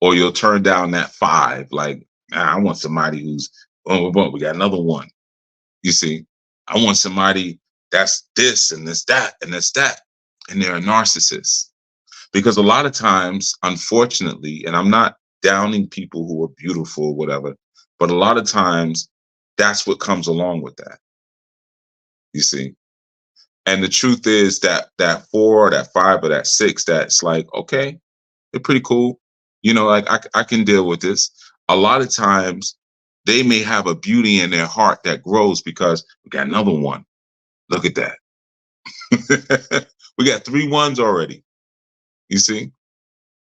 Speaker 1: or you'll turn down that 5. Like, I want somebody who's, we got another 1. You see, I want somebody that's this and this, that, and this, that. And they're a narcissist. Because a lot of times, unfortunately, and I'm not downing people who are beautiful or whatever, but a lot of times that's what comes along with that. You see? And the truth is that 4 or that 5 or that 6, that's like, okay, they're pretty cool. Like I can deal with this. A lot of times they may have a beauty in their heart that grows because we got another 1. Look at that. We got 3 1s already. You see,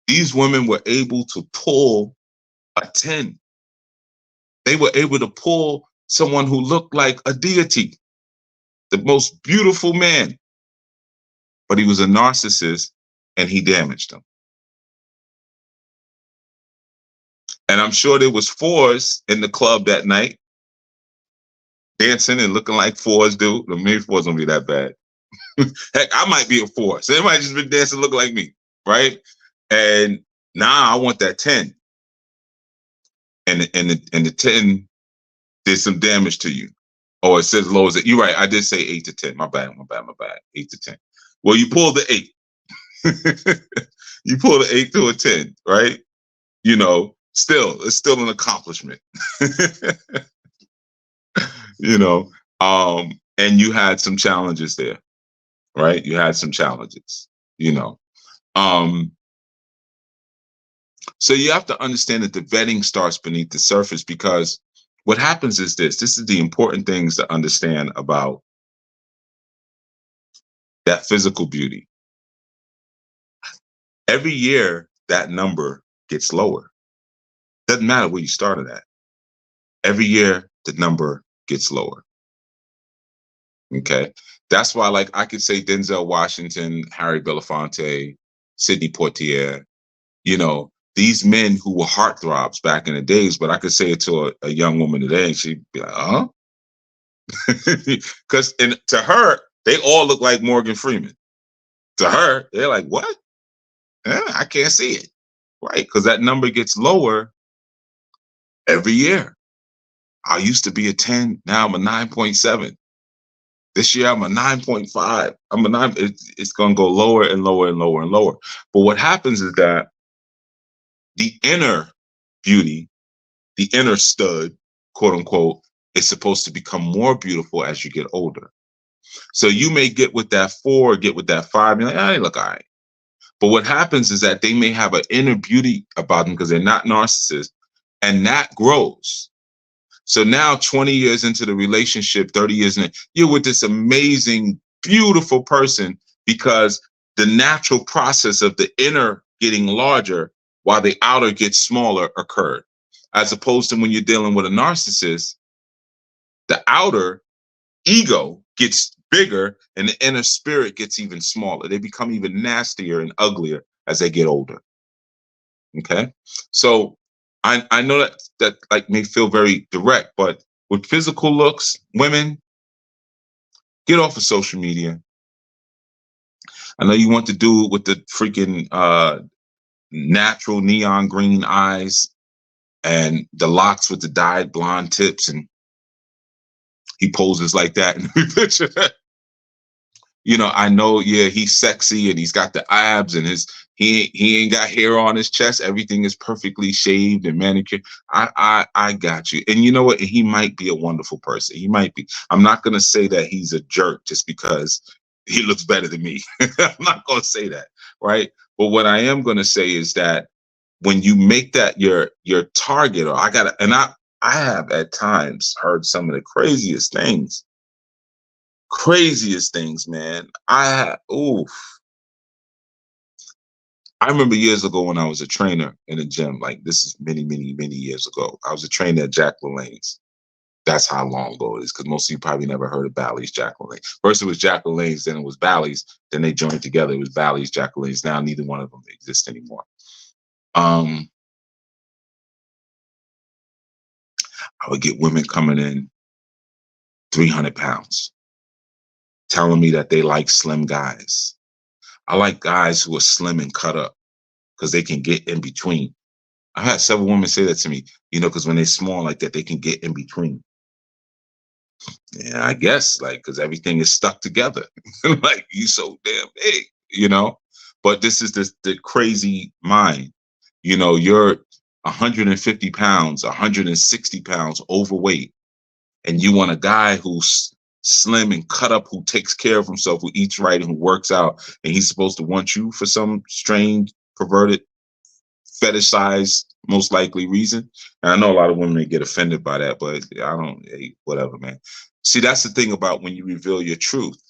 Speaker 1: these women were able to pull a 10. They were able to pull someone who looked like a deity, the most beautiful man, but he was a narcissist and he damaged them. And I'm sure there was fours in the club that night, dancing and looking like fours do. Maybe fours don't be that bad. Heck, I might be a four. So they might just been dancing looking like me, right? And now I want that 10. And the 10 did some damage to you. Oh, it says low as it. You're right. I did say 8 to 10. My bad. 8 to 10. Well, you pull the 8. You pull the 8 to a 10, right? You know, it's still an accomplishment. You know, and you had some challenges there, right? You had some challenges, you know. So you have to understand that the vetting starts beneath the surface, because what happens is this is the important things to understand about that physical beauty. Every year, that number gets lower. Doesn't matter where you started at. Every year, the number gets lower. Okay. That's why, like, I could say Denzel Washington, Harry Belafonte, Sidney Poitier, you know, these men who were heartthrobs back in the days, but I could say it to a young woman today and she'd be like, huh? Because to her, they all look like Morgan Freeman. To her, they're like, what? I can't see it. Right. Because that number gets lower every year. I used to be a 10. Now I'm a 9.7. This year I'm a 9.5. I'm a 9. It's going to go lower and lower and lower and lower. But what happens is that the inner beauty, the inner stud, quote unquote, is supposed to become more beautiful as you get older. So you may get with that 4, get with that 5. You're like, hey, look, all right. But what happens is that they may have an inner beauty about them because they're not narcissists, and that grows. So now 20 years into the relationship, 30 years in, you're with this amazing, beautiful person because the natural process of the inner getting larger while the outer gets smaller occurred. As opposed to when you're dealing with a narcissist, the outer ego gets bigger and the inner spirit gets even smaller. They become even nastier and uglier as they get older. Okay. So I know that like may feel very direct, but with physical looks, women, get off of social media. I know you want to do it with the freaking natural neon green eyes and the locks with the dyed blonde tips, and he poses like that in the picture. You know, I know, yeah, he's sexy and he's got the abs and he ain't got hair on his chest. Everything is perfectly shaved and manicured. I got you. And you know what? He might be a wonderful person. He might be. I'm not gonna say that he's a jerk just because he looks better than me. I'm not gonna say that, right? But what I am gonna say is that when you make that your target, or I have at times heard some of the craziest things. Craziest things, man. I remember years ago when I was a trainer in a gym, like this is many, many, many years ago. I was a trainer at Jack LaLanne's. That's how long ago it is, because most of you probably never heard of Bally's, Jack LaLanne. First it was Jack LaLanne's, then it was Bally's, then they joined together. It was Bally's, Jack LaLanne's. Now neither one of them exists anymore. I would get women coming in 300 pounds, telling me that they like slim guys. I like guys who are slim and cut up because they can get in between. I had several women say that to me, you know, because when they're small like that, they can get in between. Yeah, I guess, like, because everything is stuck together. Like, you so damn big, you know? But this is the crazy mind. You know, you're 150 pounds, 160 pounds overweight, and you want a guy who's slim and cut up, who takes care of himself, who eats right, and who works out, and he's supposed to want you for some strange, perverted, fetishized, most likely reason. And I know a lot of women may get offended by that, but I don't, hey, whatever, man. See, that's the thing about when you reveal your truth.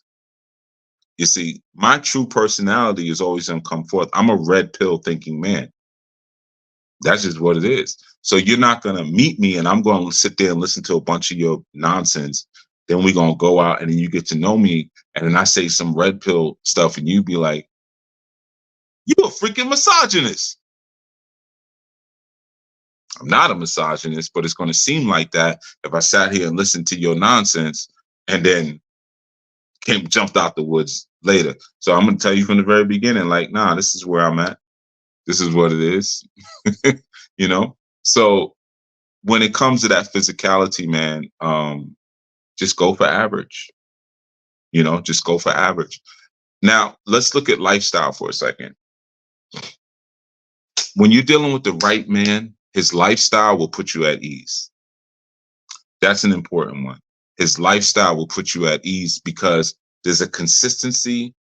Speaker 1: You see, my true personality is always going to come forth. I'm a red pill thinking man. That's just what it is. So you're not going to meet me and I'm going to sit there and listen to a bunch of your nonsense. Then we're going to go out and then you get to know me. And then I say some red pill stuff and you be like, you a freaking misogynist. I'm not a misogynist, but it's going to seem like that if I sat here and listened to your nonsense and then jumped out the woods later. So I'm going to tell you from the very beginning, like, nah, this is where I'm at. This is what it is. You know? So when it comes to that physicality, man, just go for average. You know, just go for average. Now, let's look at lifestyle for a second. When you're dealing with the right man, his lifestyle will put you at ease. That's an important one. His lifestyle will put you at ease because there's a consistency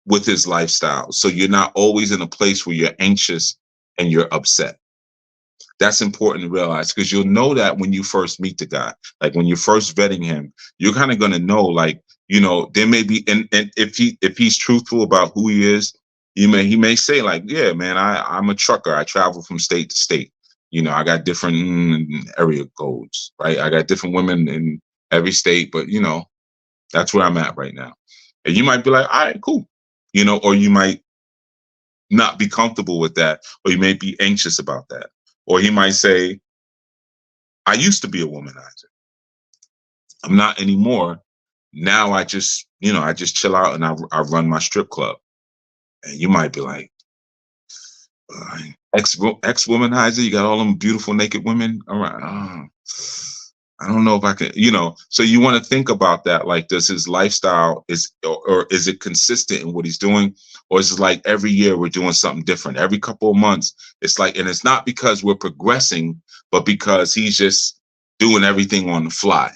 Speaker 1: with his lifestyle. So you're not always in a place where you're anxious and you're upset. That's important to realize because you'll know that when you first meet the guy, like when you're first vetting him, you're kind of going to know, like, you know, there may be, and if he's truthful about who he is, he may say like, yeah, man, I'm a trucker. I travel from state to state. You know, I got different area codes, right? I got different women in every state, but you know, that's where I'm at right now. And you might be like, all right, cool. You know, or you might not be comfortable with that, or you may be anxious about that. Or he might say, I used to be a womanizer. I'm not anymore. Now I just, you know, I just chill out and I run my strip club. And you might be like, ex womanizer, you got all them beautiful naked women around. Oh, I don't know if I can, you know. So you want to think about that. Like, does his lifestyle or is it consistent in what he's doing? Or is it like every year we're doing something different? Every couple of months, it's like, and it's not because we're progressing, but because he's just doing everything on the fly.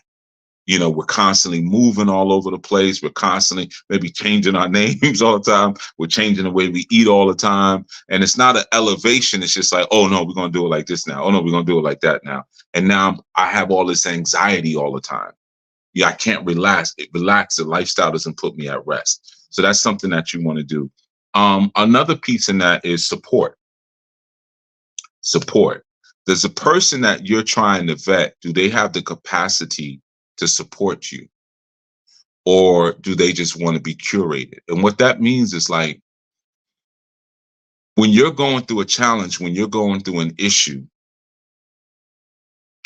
Speaker 1: You know, we're constantly moving all over the place. We're constantly maybe changing our names all the time. We're changing the way we eat all the time. And it's not an elevation. It's just like, oh, no, we're going to do it like this now. Oh, no, we're going to do it like that now. And now I have all this anxiety all the time. Yeah, I can't relax. The lifestyle doesn't put me at rest. So that's something that you want to do. Another piece in that is support. Support. Does the person that you're trying to vet, do they have the capacity to support you? Or do they just want to be curated? And what that means is like, when you're going through a challenge, when you're going through an issue,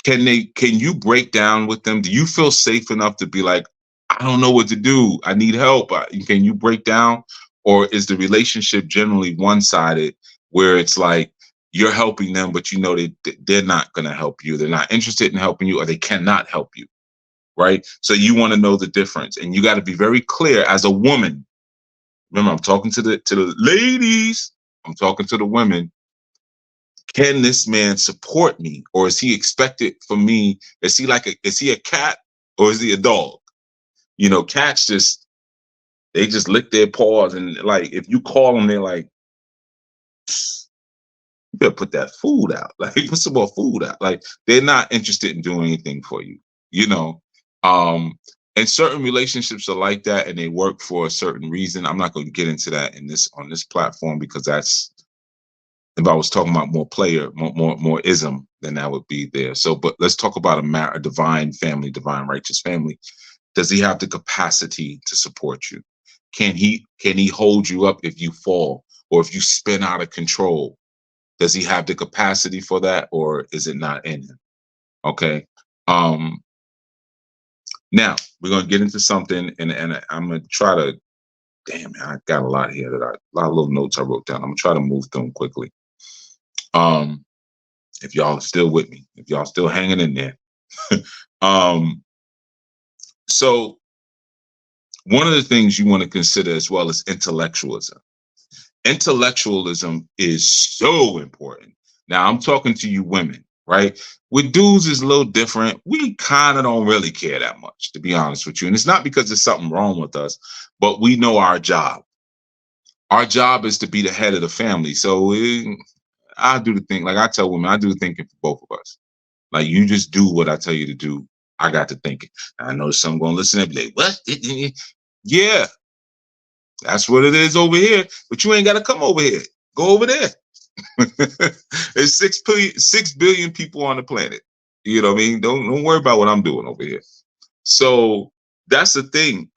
Speaker 1: can you break down with them? Do you feel safe enough to be like, I don't know what to do. I need help. Can you break down? Or is the relationship generally one-sided where it's like you're helping them, but you know they're not going to help you. They're not interested in helping you, or they cannot help you. Right? So you want to know the difference, and you got to be very clear as a woman. Remember, I'm talking to the ladies. I'm talking to the women. Can this man support me, or is he expected from me? Is he a cat, or is he a dog? You know, cats they just lick their paws, and like if you call them, they're like, you better put that food out. Like, put some more food out. Like, they're not interested in doing anything for you. You know, and certain relationships are like that, and they work for a certain reason. I'm not going to get into that on this platform, because that's, if I was talking about more ism, then that would be there. So, but let's talk about a divine family, divine righteous family. Does he have the capacity to support you? Can he hold you up if you fall, or if you spin out of control? Does he have the capacity for that, or is it not in him? Okay. Now we're gonna get into something, and I'm gonna try to. Damn, man, I got a lot here a lot of little notes I wrote down. I'm gonna try to move through them quickly. If y'all are still with me, if y'all still hanging in there. So one of the things you want to consider as well is intellectualism. Intellectualism is so important. Now I'm talking to you women, right? With dudes is a little different. We kind of don't really care that much, to be honest with you. And it's not because there's something wrong with us, but we know our job. Our job is to be the head of the family. So I do the thing, like I tell women, I do the thinking for both of us. Like, you just do what I tell you to do. I got to thinking. I know some going to listen and be like, what? Yeah, that's what it is over here. But you ain't got to come over here. Go over there. There's 6 billion people on the planet. You know what I mean? Don't worry about what I'm doing over here. So that's the thing.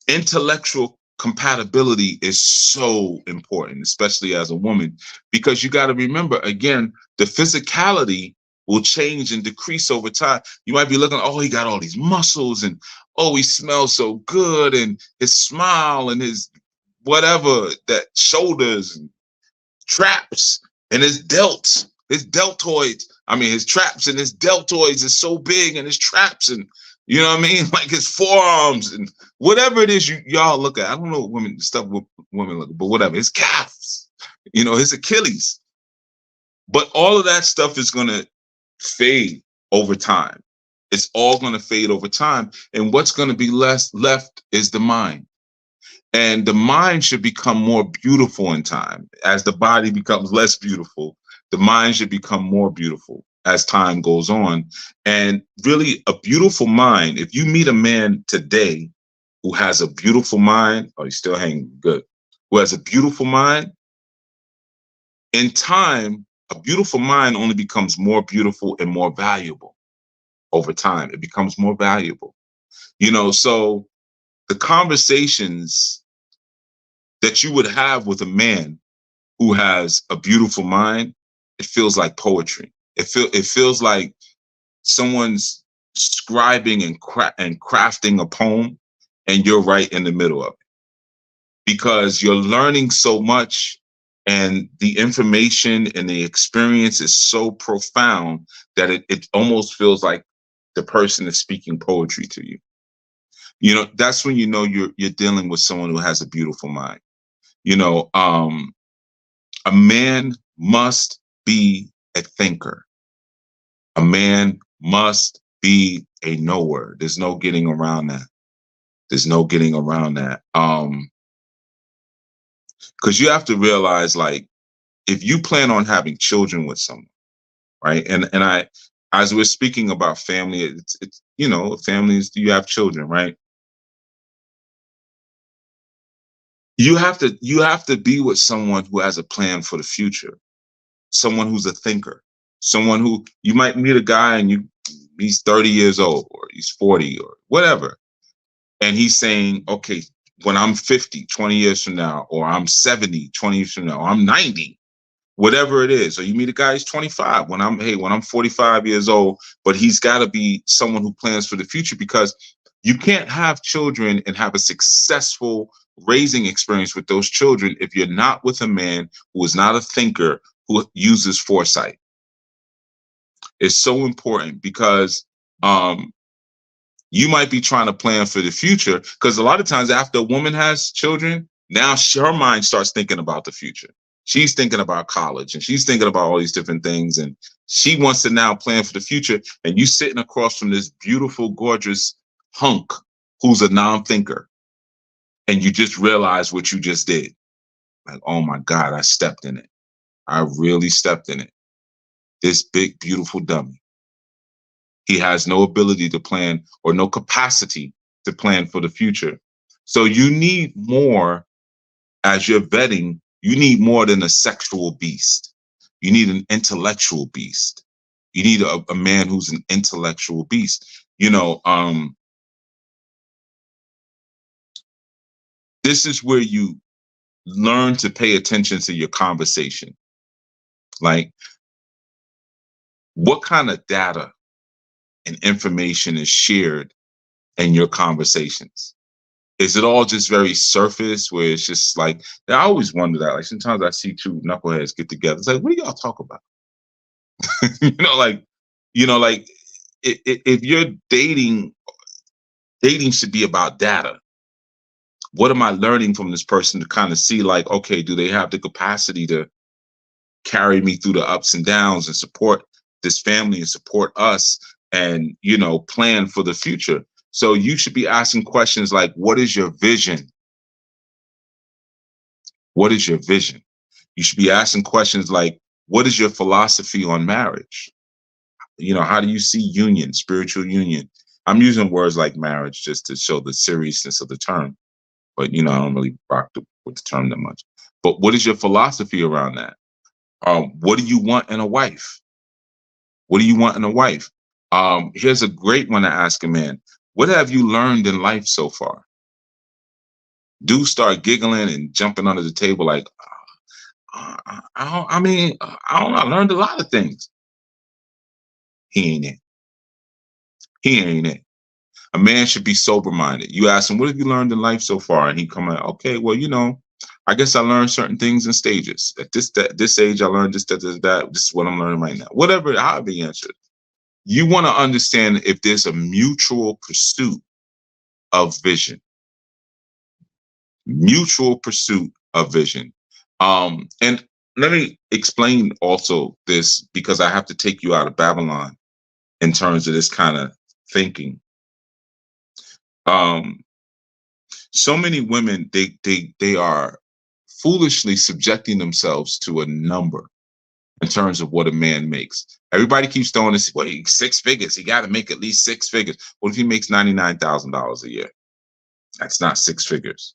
Speaker 1: Intellectual compatibility is so important, especially as a woman, because you got to remember, again, the physicality will change and decrease over time. You might be looking, oh, he got all these muscles, and oh, he smells so good, and his smile and his whatever, that shoulders and traps and his deltoids. I mean, his traps and his deltoids is so big, and his traps, and you know what I mean, like his forearms and whatever it is y'all look at. I don't know what women look at, but whatever. His calves, his Achilles. But all of that stuff is gonna fade over time. It's all gonna fade over time, and what's gonna be left is the mind. And the mind should become more beautiful in time. As the body becomes less beautiful, the mind should become more beautiful as time goes on. And really, a beautiful mind, if you meet a man today who has a beautiful mind, oh, he's still hanging good, who has a beautiful mind, in time, a beautiful mind only becomes more beautiful and more valuable over time. It becomes more valuable. So the conversations that you would have with a man who has a beautiful mind, it feels like poetry. It feels like someone's scribing and crafting a poem, and you're right in the middle of it, because you're learning so much, and the information and the experience is so profound that it almost feels like the person is speaking poetry to you. That's when you're dealing with someone who has a beautiful mind. A man must be a thinker. A man must be a knower. There's no getting around that. There's no getting around that. Because you have to realize, like, if you plan on having children with someone, right? And I, as we're speaking about family, it's families, you have children, right? You have to be with someone who has a plan for the future, someone who's a thinker, someone who you might meet a guy and he's 30 years old, or he's 40 or whatever. And he's saying, okay, when I'm 50, 20 years from now, or I'm 70, 20 years from now, or I'm 90, whatever it is. Or you meet a guy who's 25, when I'm 45 years old, but he's got to be someone who plans for the future, because you can't have children and have a successful raising experience with those children if you're not with a man who is not a thinker, who uses foresight. It's so important, because you might be trying to plan for the future, because a lot of times after a woman has children, now her mind starts thinking about the future. She's thinking about college, and she's thinking about all these different things, and she wants to now plan for the future. And you sitting across from this beautiful, gorgeous hunk who's a non-thinker, and you just realize what you just did. Like, oh my God, I stepped in it. I really stepped in it. This big, beautiful dummy. He has no ability to plan, or no capacity to plan for the future. So you need more, as you're vetting, you need more than a sexual beast. You need an intellectual beast. You need a man who's an intellectual beast. This is where you learn to pay attention to your conversation. Like, what kind of data and information is shared in your conversations? Is it all just very surface, where it's just like, I always wonder that. Like, sometimes I see two knuckleheads get together. It's like, what do y'all talk about? Like, if you're dating should be about data. What am I learning from this person to kind of see, like, okay, do they have the capacity to carry me through the ups and downs and support this family and support us, and, plan for the future? So you should be asking questions like, what is your vision? What is your vision? You should be asking questions like, what is your philosophy on marriage? How do you see union, spiritual union? I'm using words like marriage just to show the seriousness of the term, but I don't really rock with the term that much. But what is your philosophy around that? What do you want in a wife? What do you want in a wife? Here's a great one to ask a man. What have you learned in life so far? Do start giggling and jumping under the table like, I mean, I don't know. I learned a lot of things. He ain't it. He ain't it. A man should be sober minded. You ask him, what have you learned in life so far? And he come out, okay, well, I guess I learned certain things in stages. At this age, I learned this, that. This is what I'm learning right now. Whatever, however you answer it. You want to understand if there's a mutual pursuit of vision. Mutual pursuit of vision. And let me explain also this because I have to take you out of Babylon in terms of this kind of thinking. Um, so many women they are foolishly subjecting themselves to a number in terms of what a man makes. Everybody keeps throwing this, well, 6 figures. He got to make at least 6 figures. What if he makes $99,000 a year? That's not 6 figures.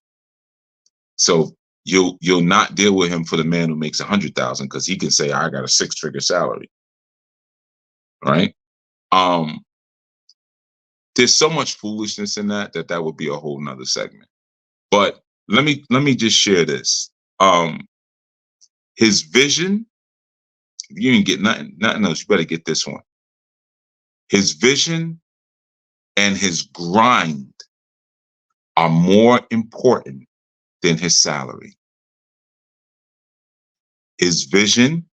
Speaker 1: So you'll not deal with him for the man who makes 100,000 because he can say, I got a 6-figure salary. Right? There's so much foolishness in that would be a whole nother segment. But let me just share this. His vision, if you didn't get nothing else, you better get this one. His vision and his grind are more important than his salary. His vision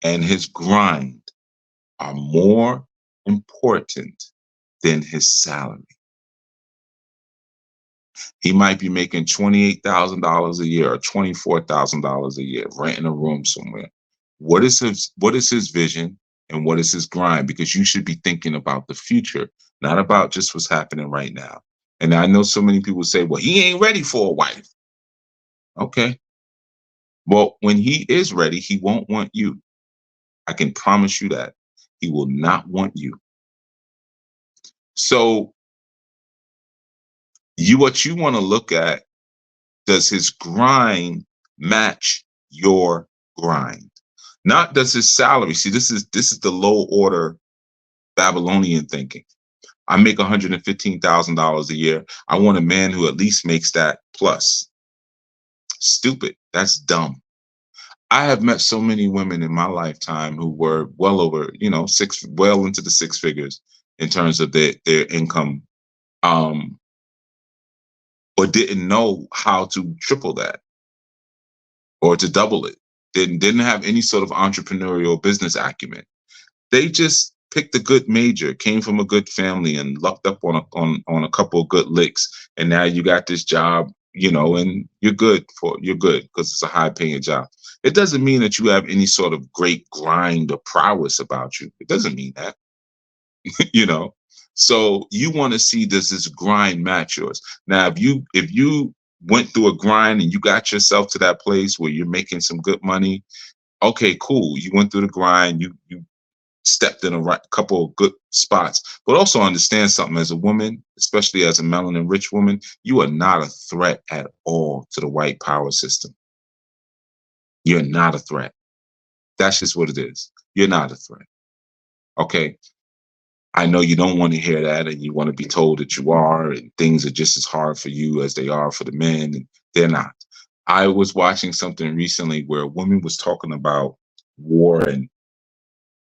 Speaker 1: and his grind are more important than his salary. He might be making $28,000 a year or $24,000 a year, renting a room somewhere. What is his vision and what is his grind? Because you should be thinking about the future, not about just what's happening right now. And I know so many people say, well, he ain't ready for a wife. Okay. Well, when he is ready, he won't want you. I can promise you that. He will not want you. So what you want to look at, does his grind match your grind? Not does his salary. See, this is the low order Babylonian thinking. I make $115,000 a year. I want a man who at least makes that plus. Stupid. That's dumb. I have met so many women in my lifetime who were well over, well into the 6 figures in terms of their income, or didn't know how to triple that or to double it. Didn't have any sort of entrepreneurial business acumen. They just picked a good major, came from a good family, and lucked up on a couple of good licks. And now you got this job, and you're good because it's a high paying job. It doesn't mean that you have any sort of great grind or prowess about you. It doesn't mean that, So you want to see, does this grind match yours? Now, if you went through a grind and you got yourself to that place where you're making some good money, okay, cool. You went through the grind. You stepped in a couple of good spots, but also understand something. As a woman, especially as a melanin rich woman, you are not a threat at all to the white power system. You're not a threat. That's just what it is. You're not a threat. Okay. I know you don't want to hear that, and you want to be told that you are, and things are just as hard for you as they are for the men, and they're not. I was watching something recently where a woman was talking about war, and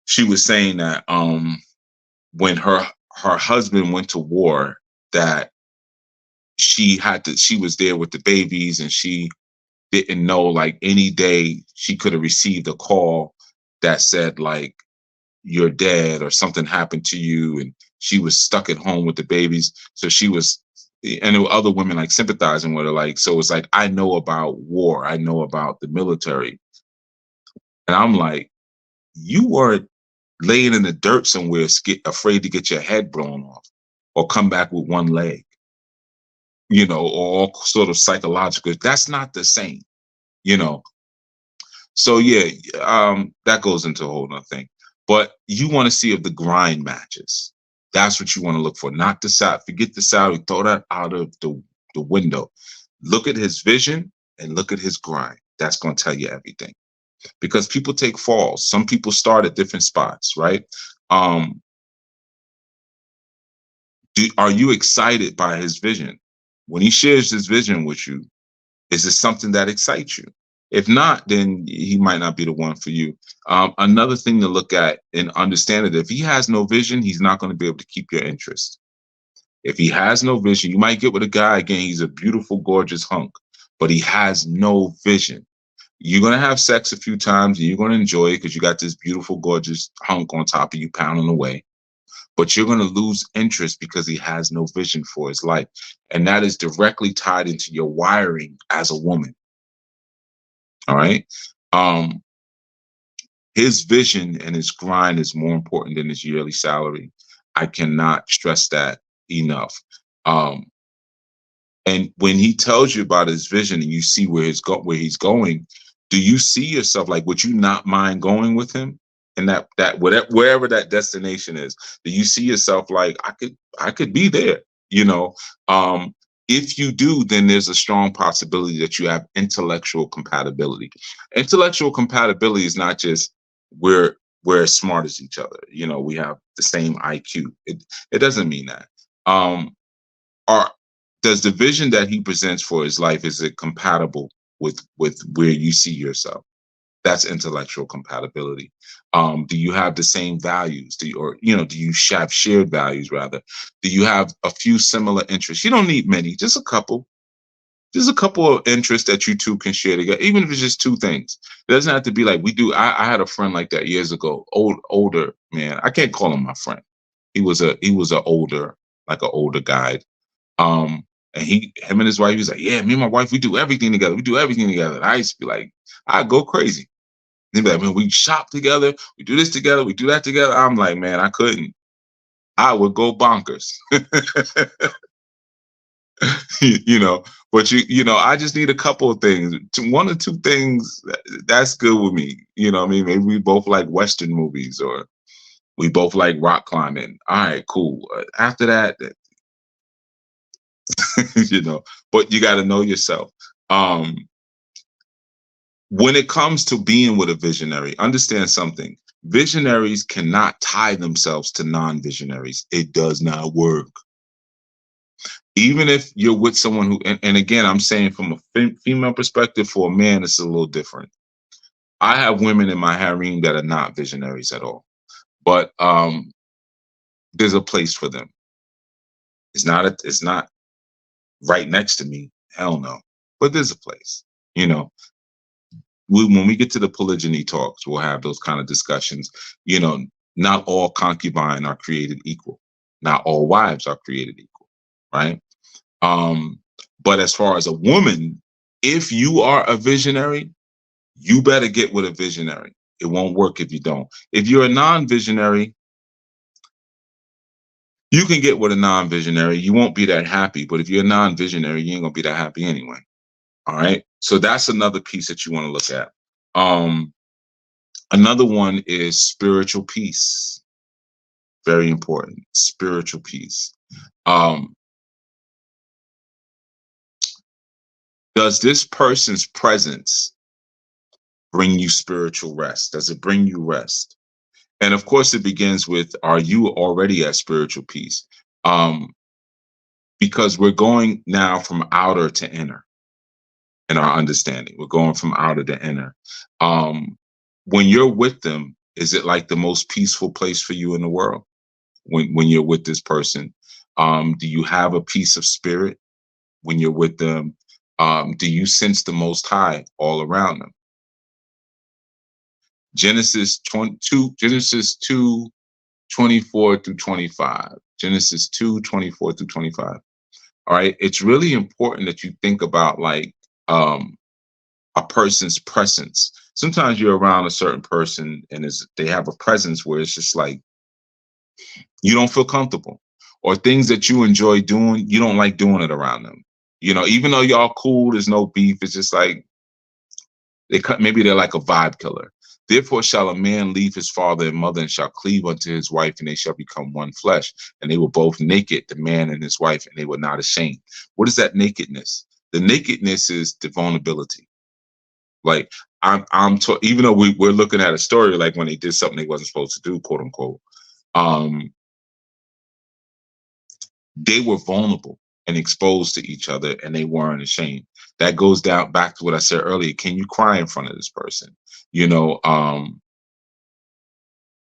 Speaker 1: she was saying that when her husband went to war, that she was there with the babies, and she didn't know, like, any day she could have received a call that said, like, you're dead or something happened to you, and she was stuck at home with the babies. So and there were other women like sympathizing with her, like, so it's like, I know about war, I know about the military. And I'm like, you weren't laying in the dirt somewhere afraid to get your head blown off or come back with one leg, or all sort of psychological. That's not the same, So yeah, that goes into a whole nother thing. But you want to see if the grind matches. That's what you want to look for, not the salary. Forget the salary, throw that out of the window. Look at his vision and look at his grind. That's going to tell you everything, because people take falls. Some people start at different spots, right? Um, are you excited by his vision? When he shares his vision with you, is it something that excites you? If not, then he might not be the one for you. Another thing to look at and understand that if he has no vision, he's not going to be able to keep your interest. If he has no vision, you might get with a guy, again, he's a beautiful, gorgeous hunk, but he has no vision. You're going to have sex a few times and you're going to enjoy it because you got this beautiful, gorgeous hunk on top of you pounding away. But you're going to lose interest because he has no vision for his life. And that is directly tied into your wiring as a woman. All right. Um, his vision and his grind is more important than his yearly salary. I cannot stress that enough. Um, and when he tells you about his vision and you see where he's going, do you see yourself, like, would you not mind going with him? And that whatever, wherever that destination is, do you see yourself like, I could be there, you know? If you do, then there's a strong possibility that you have intellectual compatibility. Intellectual compatibility is not just we're as smart as each other, you know, we have the same IQ. It doesn't mean that. Are Does the vision that he presents for his life, is it compatible with where you see yourself? That's intellectual compatibility. Do you have the same values? Do you have shared values rather? Do you have a few similar interests? You don't need many, just a couple. Just a couple of interests that you two can share together, even if it's just two things. It doesn't have to be like we do. I had a friend like that years ago, older man. I can't call him my friend. He was a older, like an older guy. And him and his wife, he was like, yeah, me and my wife, we do everything together. We do everything together. And I used to be like, I go crazy. They'd be like, man, we shop together, we do this together, we do that together. I'm like, man, I couldn't. I would go bonkers. you know, but I just need a couple of things. One or two things, that's good with me. You know what I mean? Maybe we both like Western movies, or we both like rock climbing. All right, cool. After that, you know, but you got to know yourself. Um, when it comes to being with a visionary, understand something. Visionaries cannot tie themselves to non-visionaries. It does not work. Even if you're with someone who, and again, I'm saying from a female perspective, for a man, it's a little different. I have women in my harem that are not visionaries at all, but there's a place for them. It's not right next to me. Hell no. But there's a place. You know, when we get to the polygyny talks, we'll have those kind of discussions. You know, not all concubines are created equal. Not all wives are created equal, right? Um, but as far as a woman, if you are a visionary, you better get with a visionary. It won't work if you don't. If you're a non-visionary, you can get with a non-visionary. You won't be that happy. But if you're a non-visionary, you ain't gonna be that happy anyway. All right. So that's another piece that you want to look at. Another one is spiritual peace. Very important. Spiritual peace. Does this person's presence bring you spiritual rest? Does it bring you rest? And of course, it begins with, are you already at spiritual peace? Because we're going now from outer to inner in our understanding. We're going from outer to inner. When you're with them, is it like the most peaceful place for you in the world? When you're with this person, do you have a peace of spirit when you're with them? Do you sense the Most High all around them? Genesis 2, 24 through 25. Genesis 2, 24 through 25. All right. It's really important that you think about like a person's presence. Sometimes you're around a certain person and they have a presence where it's just like you don't feel comfortable, or things that you enjoy doing, you don't like doing it around them. You know, even though y'all cool, there's no beef. It's just like maybe they're like a vibe killer. Therefore shall a man leave his father and mother and shall cleave unto his wife, and they shall become one flesh. And they were both naked, the man and his wife, and they were not ashamed. What is that nakedness? The nakedness is the vulnerability. Like even though we're looking at a story like when they did something they wasn't supposed to do, quote unquote, um, they were vulnerable and exposed to each other and they weren't ashamed. That goes down back to what I said earlier. Can you cry in front of this person? You know,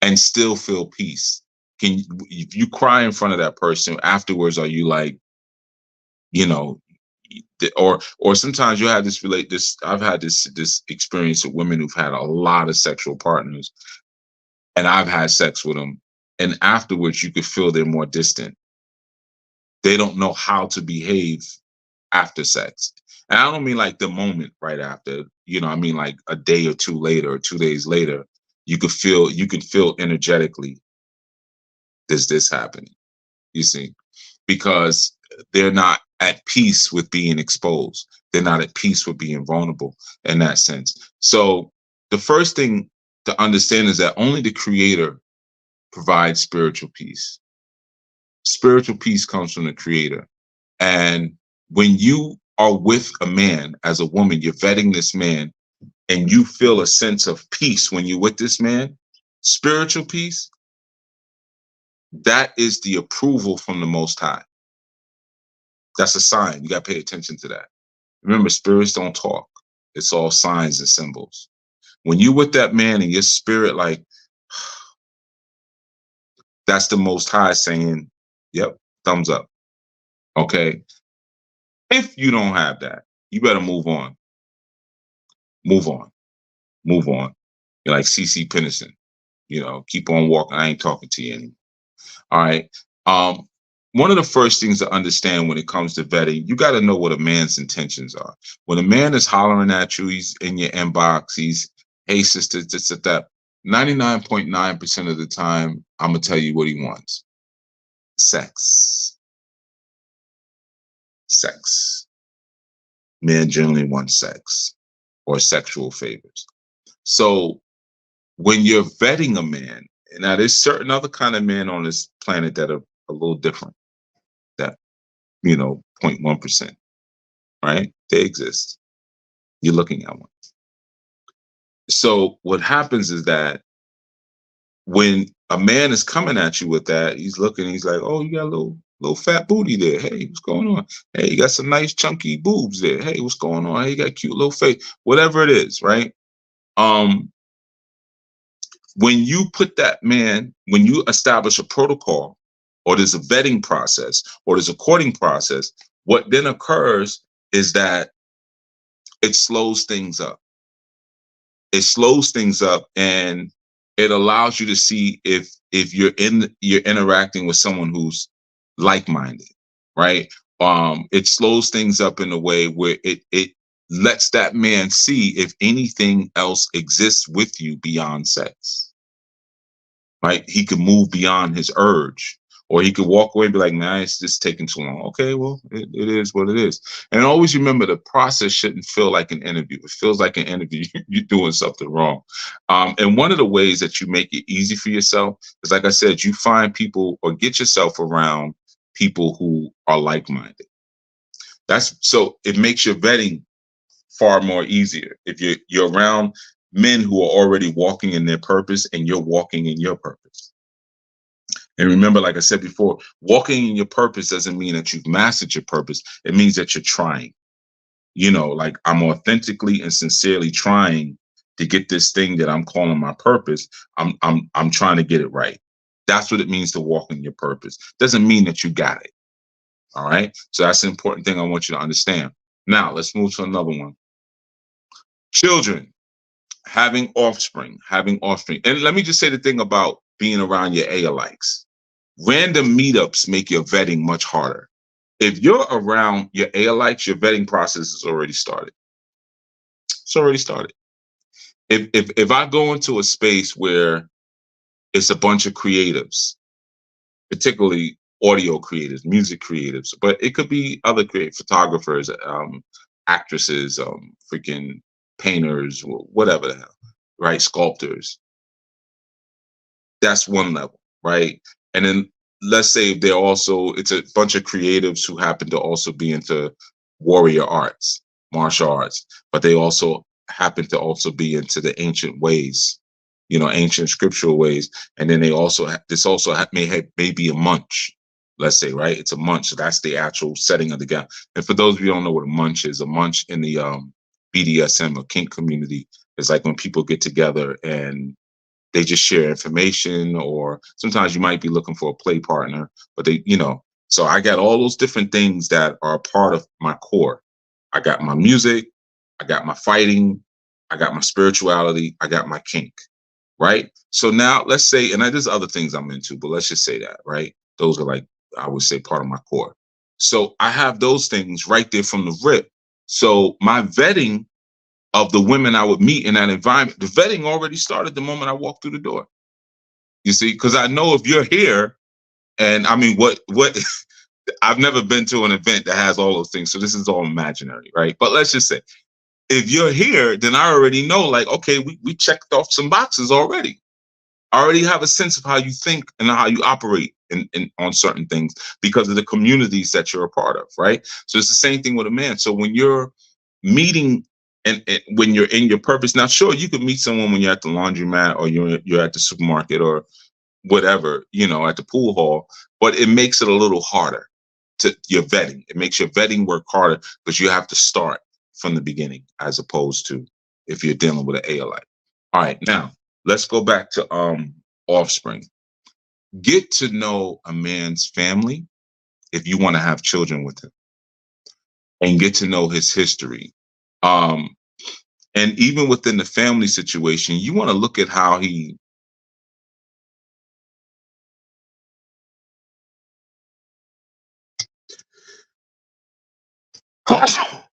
Speaker 1: and still feel peace? Can you, if you cry in front of that person afterwards, are you like, you know, or sometimes you have this I've had this experience with women who've had a lot of sexual partners and I've had sex with them, and afterwards you could feel they're more distant. They don't know how to behave after sex. And I don't mean like the moment right after, you know, I mean like a day or two later or 2 days later, you can feel energetically this happening, you see, because they're not at peace with being exposed. They're not at peace with being vulnerable in that sense. So the first thing to understand is that only the creator provides spiritual peace. Spiritual peace comes from the creator. And when you are with a man as a woman, you're vetting this man and you feel a sense of peace when you're with this man, spiritual peace, that is the approval from the Most High. That's a sign. You got to pay attention to that. Remember, spirits don't talk. It's all signs and symbols. When you with that man and your spirit, like, that's the Most High saying, yep, thumbs up. Okay. If you don't have that, you better move on. Move on. Move on. You're like CC Pennison. You know, keep on walking. I ain't talking to you anymore. All right. Um, One of the first things to understand when it comes to vetting, you got to know what a man's intentions are. When a man is hollering at you, he's in your inbox, he's, hey, sister, this, that. 99.9% of the time, I'm going to tell you what he wants. Sex. Sex. Men generally want sex or sexual favors. So when you're vetting a man, now there's certain other kind of men on this planet that are a little different. That, you know, 0.1%, right? They exist. You're looking at one. So what happens is that when a man is coming at you with that, he's looking, he's like, oh, you got a little fat booty there. Hey, what's going on? Hey, you got some nice chunky boobs there. Hey, what's going on? Hey, you got a cute little face. Whatever it is, right? When you put that man, when you establish a protocol, or there's a vetting process, or there's a courting process, what then occurs is that it slows things up. It slows things up, and it allows you to see if you're interacting with someone who's like-minded, right? It slows things up in a way where it lets that man see if anything else exists with you beyond sex. Right? He could move beyond his urge, or he could walk away and be like, nah, it's just taking too long. Okay, well, it is what it is. And always remember, the process shouldn't feel like an interview. It feels like an interview. You're doing something wrong. And one of the ways that you make it easy for yourself is, like I said, you find people or get yourself around people who are like-minded. So it makes your vetting far more easier if you're around men who are already walking in their purpose and you're walking in your purpose. And remember, like I said before, walking in your purpose doesn't mean that you've mastered your purpose. It means that you're trying. You know, like, I'm authentically and sincerely trying to get this thing that I'm calling my purpose. I'm trying to get it right. That's what it means to walk in your purpose. Doesn't mean that you got it. All right. So that's the important thing I want you to understand. Now let's move to another one. Children. Having offspring. And let me just say the thing about being around your A-alikes. Random meetups make your vetting much harder. If you're around your A-alikes, your vetting process is already started. It's already started. If I go into a space where it's a bunch of creatives, particularly audio creatives, music creatives, but it could be other creative photographers, actresses, freaking painters, whatever the hell, right? Sculptors. That's one level, right? And then let's say it's a bunch of creatives who happen to also be into warrior arts, martial arts, but they also happen to also be into the ancient ways, you know, ancient scriptural ways. And then they also this also may be a munch, let's say, right? It's a munch, so that's the actual setting of the gown. And for those of you who don't know what a munch in the BDSM or kink community is like when people get together and they just share information, or sometimes you might be looking for a play partner, but they, you know, so I got all those different things that are a part of my core. I got my music, I got my fighting, I got my spirituality, I got my kink, right? So now let's say, and there's other things I'm into, but let's just say that, right? Those are like, I would say, part of my core. So I have those things right there from the rip. So my vetting of the women I would meet in that environment, the vetting already started the moment I walked through the door. You see, because I know if you're here, and I mean, what I've never been to an event that has all those things, so this is all imaginary, right? But let's just say, if you're here, then I already know, like, okay, we checked off some boxes already. I already have a sense of how you think and how you operate in on certain things because of the communities that you're a part of, right? So it's the same thing with a man. So when you're meeting and when you're in your purpose, now sure, you could meet someone when you're at the laundromat or you're at the supermarket or whatever, you know, at the pool hall, but it makes it a little harder to your vetting. It makes your vetting work harder because you have to start from the beginning as opposed to if you're dealing with an ALI. All right, now let's go back to offspring. Get to know a man's family if you want to have children with him, and get to know his history. Um, and even within the family situation, you want to look at how he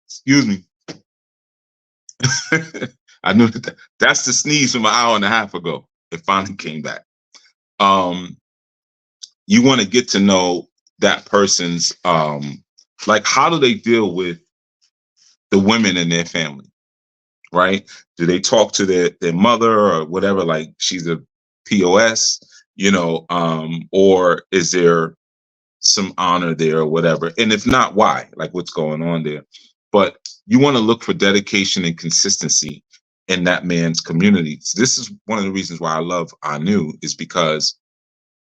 Speaker 1: excuse me. I knew that's the sneeze from an hour and a half ago. It finally came back. You want to get to know that person's like, how do they deal with the women in their family, right? Do they talk to their mother or whatever, like she's a POS, you know, or is there some honor there or whatever? And if not, why? Like, what's going on there? But you want to look for dedication and consistency in that man's community. So this is one of the reasons why I love Anu, is because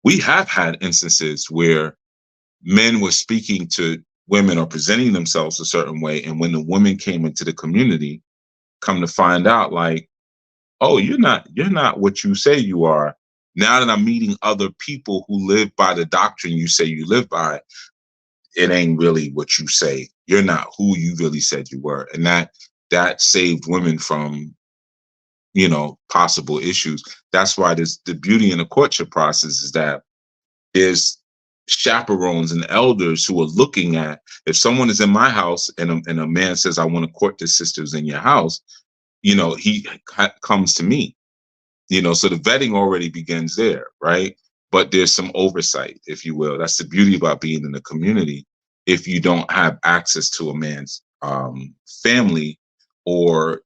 Speaker 1: we have had instances where men were speaking to women or presenting themselves a certain way, and when the women came into the community, come to find out, like, oh, you're not what you say you are. Now that I'm meeting other people who live by the doctrine you say you live by, it ain't really what you say. You're not who you really said you were. And that saved women from, you know, possible issues. That's why the beauty in the courtship process is that there's chaperones and elders who are looking at, if someone is in my house and a man says, I want to court the sisters in your house, you know, he comes to me, you know, so the vetting already begins there, right? But there's some oversight, if you will. That's the beauty about being in the community. If you don't have access to a man's family, or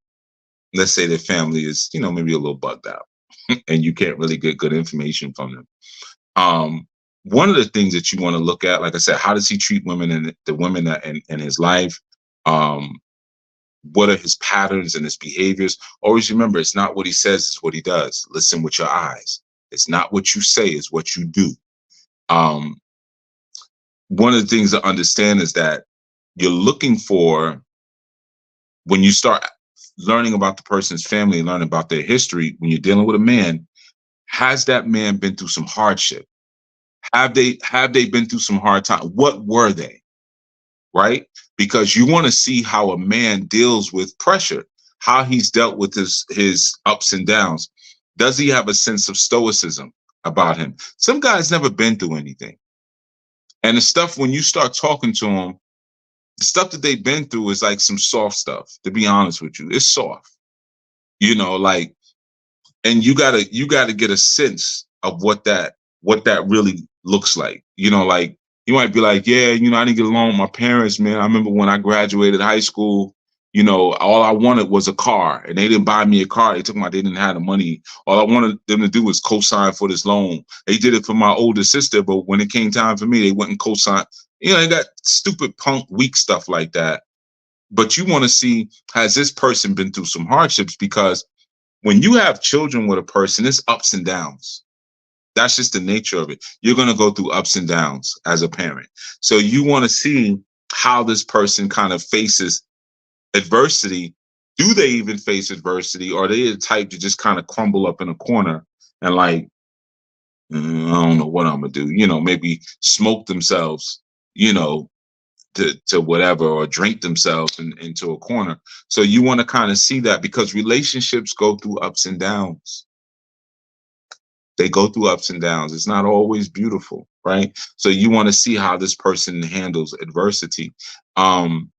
Speaker 1: let's say their family is, you know, maybe a little bugged out and you can't really get good information from them. One of the things that you want to look at, like I said, how does he treat women and the women that in his life? What are his patterns and his behaviors? Always remember, it's not what he says, it's what he does. Listen with your eyes. It's not what you say, it's what you do. One of the things to understand is that you're looking for, when you start learning about the person's family and learning about their history, when you're dealing with a man, has that man been through some hardship? Have they been through some hard time? What were they? Right? Because you want to see how a man deals with pressure, how he's dealt with his ups and downs. Does he have a sense of stoicism about him? Some guys never been through anything. And the stuff, when you start talking to them, the stuff that they've been through is like some soft stuff, to be honest with you. It's soft. You know, like, and you gotta get a sense of what that really looks like. You know, like, you might be like, yeah, you know, I didn't get along with my parents, man. I remember when I graduated high school, you know, all I wanted was a car, and they didn't buy me a car. They took my, they didn't have the money. All I wanted them to do was co-sign for this loan. They did it for my older sister, but when it came time for me, they wouldn't co-sign. You know, they got stupid punk weak stuff like that. But you want to see, has this person been through some hardships? Because when you have children with a person, it's ups and downs. That's just the nature of it. You're going to go through ups and downs as a parent. So you want to see how this person kind of faces adversity. Do they even face adversity? Or are they the type to just kind of crumble up in a corner and like, I don't know what I'm going to do, maybe smoke themselves, you know, to whatever, or drink themselves into a corner. So you want to kind of see that, because relationships go through ups and downs. They go through ups and downs. It's not always beautiful, right? So you want to see how this person handles adversity. Um,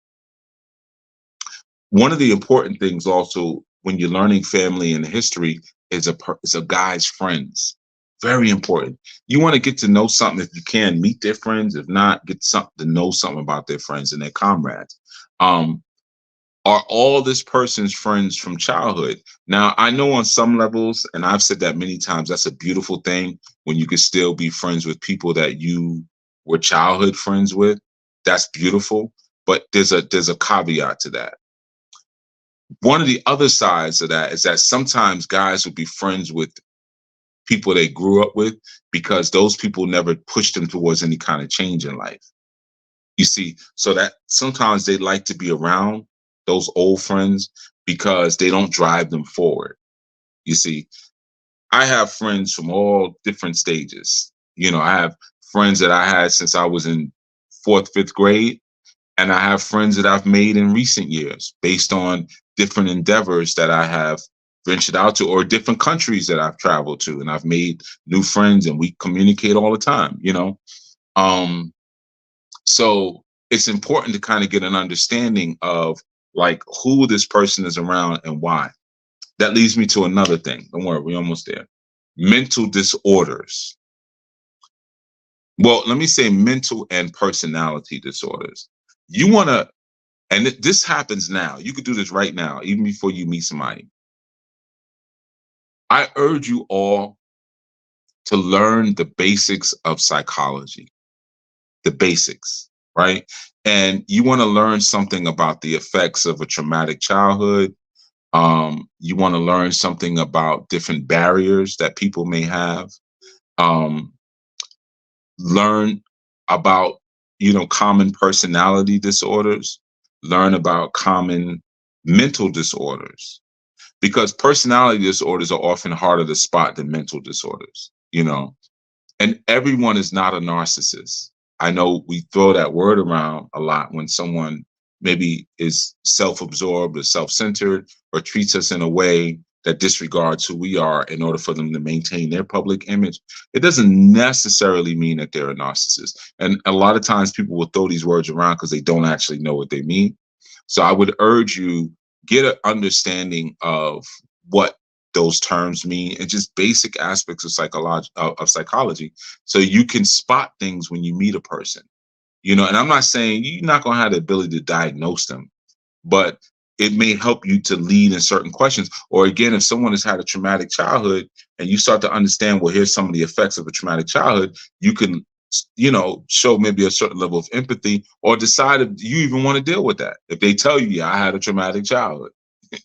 Speaker 1: One of the important things also when you're learning family and history is a guy's friends. Very important. You want to get to know something, if you can meet their friends. If not, get something to know something about their friends and their comrades. Um, are all this person's friends from childhood? Now, I know on some levels, and I've said that many times, that's a beautiful thing when you can still be friends with people that you were childhood friends with. That's beautiful. But there's a caveat to that. One of the other sides of that is that sometimes guys will be friends with people they grew up with because those people never pushed them towards any kind of change in life. You see, so that sometimes they like to be around those old friends because they don't drive them forward. You see, I have friends from all different stages. I have friends that I had since I was in fourth, fifth grade, and I have friends that I've made in recent years based on different endeavors that I have ventured out to, or different countries that I've traveled to, and I've made new friends, and we communicate all the time. Um, so it's important to kind of get an understanding of like who this person is around and why. That leads me to another thing. Don't worry, we're almost there. Mental disorders. Well, let me say mental and personality disorders. You want to, and this happens now. You could do this right now, even before you meet somebody. I urge you all to learn the basics of psychology, the basics, right? And you want to learn something about the effects of a traumatic childhood. You want to learn something about different barriers that people may have. Um, Learn about, common personality disorders. Learn about common mental disorders, because personality disorders are often harder to spot than mental disorders. And everyone is not a narcissist. I know we throw that word around a lot when someone maybe is self-absorbed or self-centered or treats us in a way that disregards who we are in order for them to maintain their public image. It doesn't necessarily mean that they're a narcissist. And a lot of times people will throw these words around because they don't actually know what they mean. So I would urge you, get an understanding of what those terms mean and just basic aspects of psychology, so you can spot things when you meet a person. And I'm not saying you're not going to have the ability to diagnose them, but it may help you to lead in certain questions. Or again, if someone has had a traumatic childhood and you start to understand, well, here's some of the effects of a traumatic childhood, you can show maybe a certain level of empathy, or decide if you even want to deal with that. If they tell you, yeah, I had a traumatic childhood,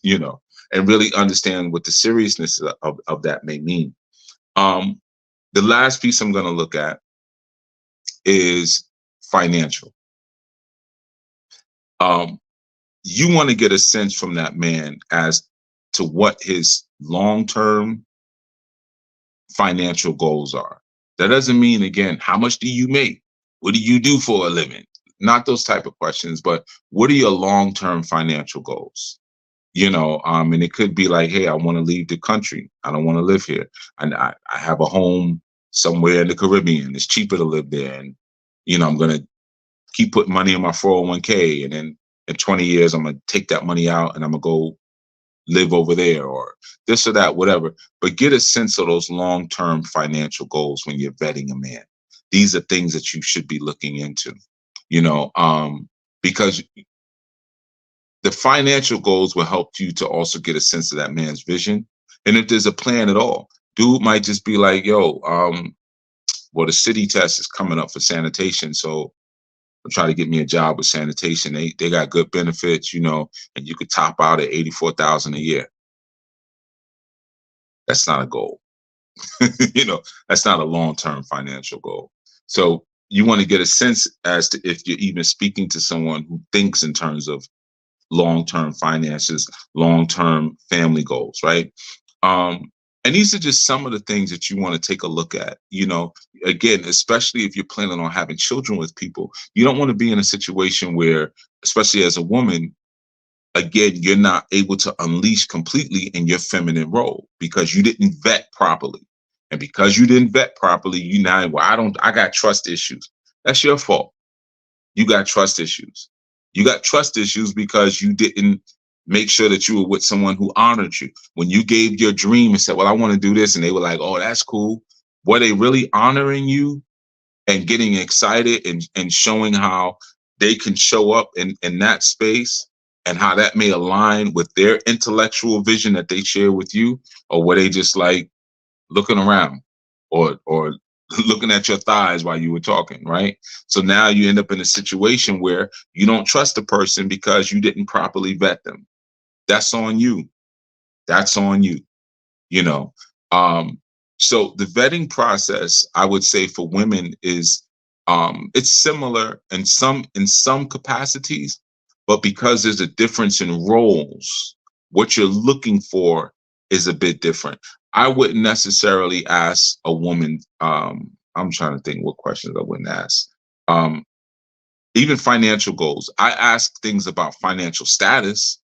Speaker 1: you know, and really understand what the seriousness of that may mean. Um, the last piece I'm going to look at is financial. Um, you want to get a sense from that man as to what his long-term financial goals are. That doesn't mean, again, how much do you make? What do you do for a living? Not those type of questions, but what are your long-term financial goals? And it could be like, hey, I want to leave the country. I don't want to live here. And I have a home somewhere in the Caribbean. It's cheaper to live there. And, I'm going to keep putting money in my 401k. And then in 20 years, I'm going to take that money out and I'm going to go live over there, or this or that, whatever. But get a sense of those long-term financial goals when you're vetting a man. These are things that you should be looking into, because the financial goals will help you to also get a sense of that man's vision. And if there's a plan at all, dude might just be like, yo, well, the city test is coming up for sanitation. So try to get me a job with sanitation. They got good benefits, and you could top out at 84,000 a year. That's not a goal. That's not a long-term financial goal. So you want to get a sense as to if you're even speaking to someone who thinks in terms of long-term finances, long-term family goals, right? And these are just some of the things that you want to take a look at. Again, especially if you're planning on having children with people, you don't want to be in a situation where, especially as a woman, again, you're not able to unleash completely in your feminine role because you didn't vet properly. And because you didn't vet properly, I got trust issues. That's your fault. You got trust issues. You got trust issues because you didn't make sure that you were with someone who honored you. When you gave your dream and said, well, I want to do this, and they were like, oh, that's cool. Were they really honoring you and getting excited and showing how they can show up in that space and how that may align with their intellectual vision that they share with you? Or were they just like looking around or looking at your thighs while you were talking, right? So now you end up in a situation where you don't trust the person because you didn't properly vet them. That's on you. That's on you. you know um so the vetting process, I would say, for women is it's similar in some capacities, but because there's a difference in roles, what you're looking for is a bit different. I wouldn't necessarily ask a woman, I'm trying to think what questions I wouldn't ask. um Even financial goals, I ask things about financial status.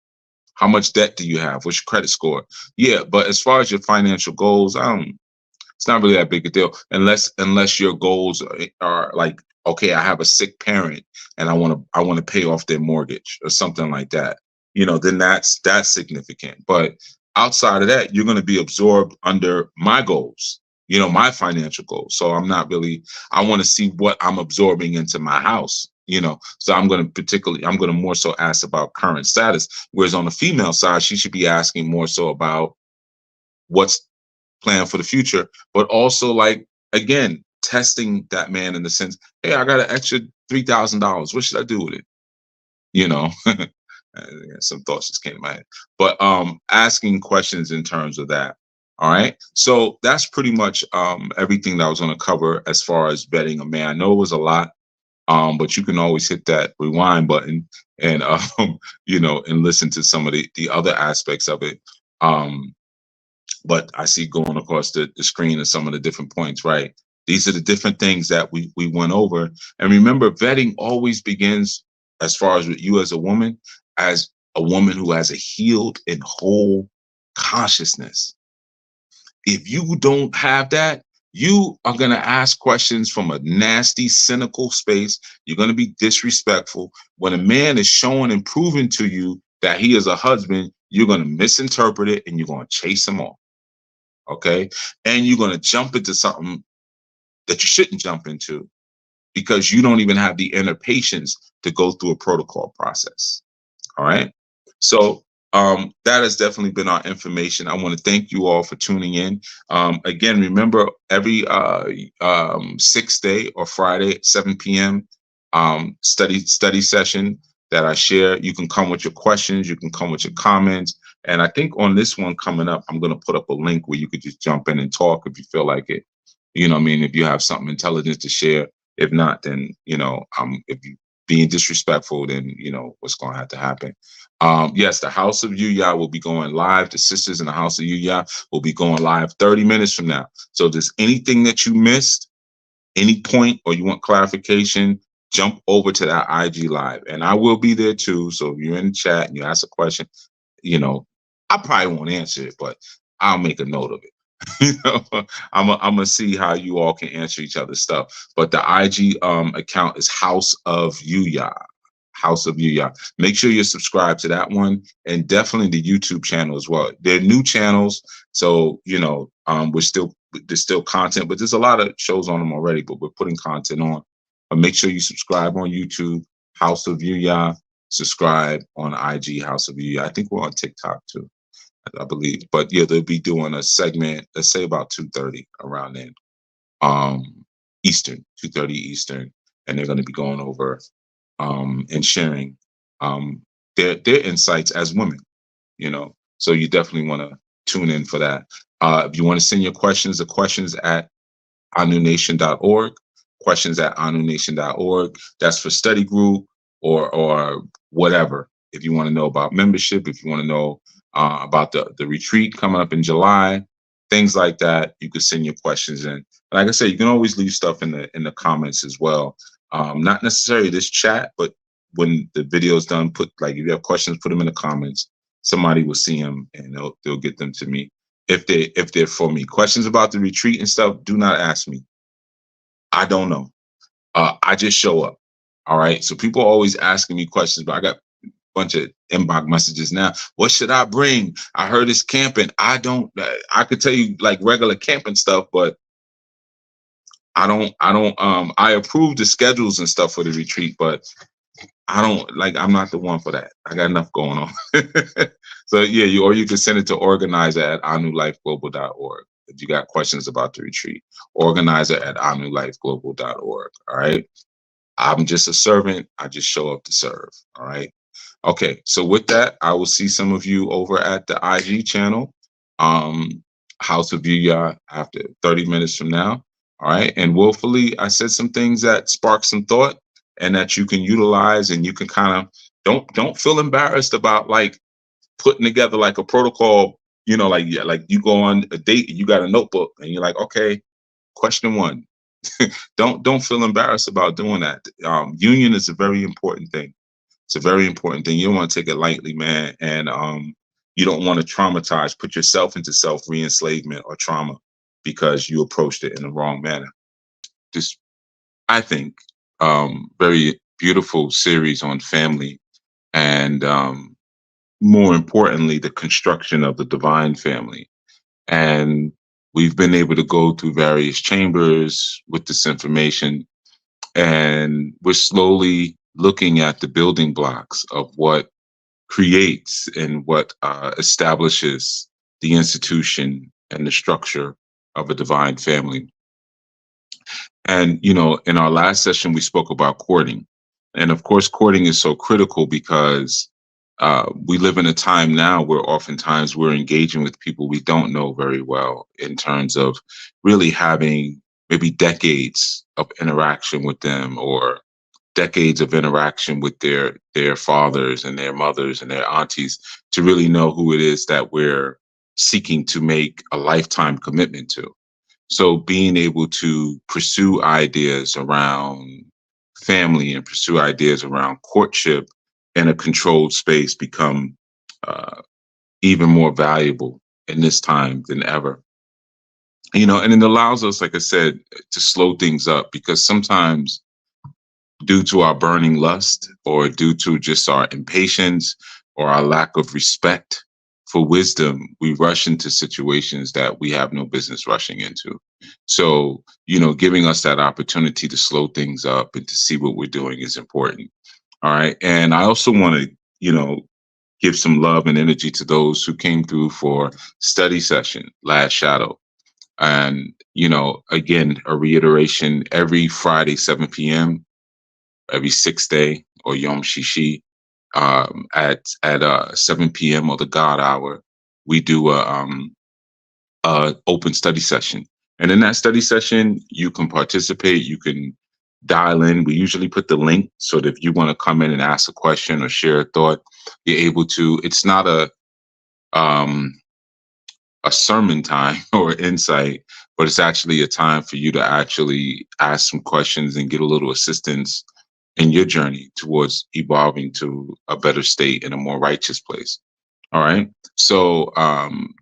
Speaker 1: How much debt do you have? What's your credit score? Yeah, but as far as your financial goals, it's not really that big a deal unless your goals are like, okay, I have a sick parent and I want to pay off their mortgage or something like that. Then that's significant. But outside of that, you're going to be absorbed under my goals. My financial goals. So I'm not really. I want to see what I'm absorbing into my house. So I'm going to more so ask about current status. Whereas on the female side, she should be asking more so about what's plan for the future, but also, like, again, testing that man in the sense, hey, I got an extra $3,000. What should I do with it? You know, some thoughts just came to my head, but asking questions in terms of that. All right, so that's pretty much everything that I was going to cover as far as vetting a man. I know it was a lot, but you can always hit that rewind button and and listen to some of the other aspects of it. But I see going across the screen of some of the different points, right? These are the different things that we went over. And remember, vetting always begins, as far as with you as a woman, as a woman who has a healed and whole consciousness. If you don't have that, you are going to ask questions from a nasty, cynical space. You're going to be disrespectful. When a man is showing and proving to you that he is a husband, you're going to misinterpret it and you're going to chase him off. Okay. And you're going to jump into something that you shouldn't jump into because you don't even have the inner patience to go through a protocol process. All right. So that has definitely been our information. I want to thank you all for tuning in. Again, remember, every 6th day or Friday at 7 p.m. Study session that I share. You can come with your questions. You can come with your comments. And I think on this one coming up, I'm going to put up a link where you could just jump in and talk if you feel like it. You know what I mean? If you have something intelligent to share. If not, then, if you being disrespectful, then what's going to have to happen. Yes, the House of Yuya will be going live. The Sisters in the House of Yuya will be going live 30 minutes from now. So if there's anything that you missed, any point, or you want clarification, jump over to that IG live. And I will be there too. So if you're in the chat and you ask a question, I probably won't answer it, but I'll make a note of it. I'm gonna see how you all can answer each other's stuff. But the IG account is House of Yuya. House of Yuya. Make sure you're subscribed to that one, and definitely the YouTube channel as well. They're new channels, so there's still content, but there's a lot of shows on them already. But we're putting content on. But make sure you subscribe on YouTube, House of Yuya. Subscribe on IG, House of Yuya. I think we're on TikTok too, I believe. But yeah, they'll be doing a segment, let's say about 2:30 around then, Eastern, 2:30 Eastern, and they're going to be going over and sharing their insights as women. So you definitely want to tune in for that. If you want to send your questions, the questions at anunation.org, questions at anunation.org. That's for study group or whatever. If you want to know about membership, if you want to know about the retreat coming up in July, things like that, you could send your questions in. Like I said, you can always leave stuff in the comments as well. Not necessarily this chat, but when the video is done, if you have questions, put them in the comments. Somebody will see them and they'll get them to me if they're for me. Questions about the retreat and stuff, do not ask me. I don't know. I just show up. All right. So people are always asking me questions, but I got a bunch of inbox messages now. What should I bring? I heard it's camping. I could tell you like regular camping stuff, but I approve the schedules and stuff for the retreat, but I'm not the one for that. I got enough going on. So yeah, you can send it to organizer at anulifeglobal.org if you got questions about the retreat. Organizer at anulifeglobal.org. All right. I'm just a servant. I just show up to serve. All right. Okay. So with that, I will see some of you over at the IG channel, House of Yuya, after 30 minutes from now. All right. And willfully, I said some things that sparked some thought and that you can utilize, and you can kind of don't feel embarrassed about like putting together like a protocol, like you go on a date and you got a notebook and you're like, okay, question 1. Don't feel embarrassed about doing that. Union is a very important thing. It's a very important thing. You don't want to take it lightly, man. And you don't want to put yourself into self re-enslavement or trauma because you approached it in the wrong manner. Just, I think, very beautiful series on family and more importantly, the construction of the divine family. And we've been able to go through various chambers with this information, and we're slowly looking at the building blocks of what creates and what establishes the institution and the structure of a divine family. And, in our last session, we spoke about courting. And of course, courting is so critical because we live in a time now where oftentimes we're engaging with people we don't know very well, in terms of really having maybe decades of interaction with them, or decades of interaction with their fathers and their mothers and their aunties, to really know who it is that we're seeking to make a lifetime commitment to. So being able to pursue ideas around family and pursue ideas around courtship in a controlled space become even more valuable in this time than ever. And it allows us, like I said, to slow things up, because sometimes, due to our burning lust or due to just our impatience or our lack of respect for wisdom, we rush into situations that we have no business rushing into. So, giving us that opportunity to slow things up and to see what we're doing is important. All right. And I also want to, give some love and energy to those who came through for study session last shadow. And, again, a reiteration: every Friday, 7 p.m., every 6th day, or Yom Shishi, at 7 p.m. or the God Hour, we do a open study session. And in that study session, you can participate. You can dial in. We usually put the link so that if you want to come in and ask a question or share a thought, you're able to. It's not a sermon time or insight, but it's actually a time for you to actually ask some questions and get a little assistance in your journey towards evolving to a better state in a more righteous place. All right. So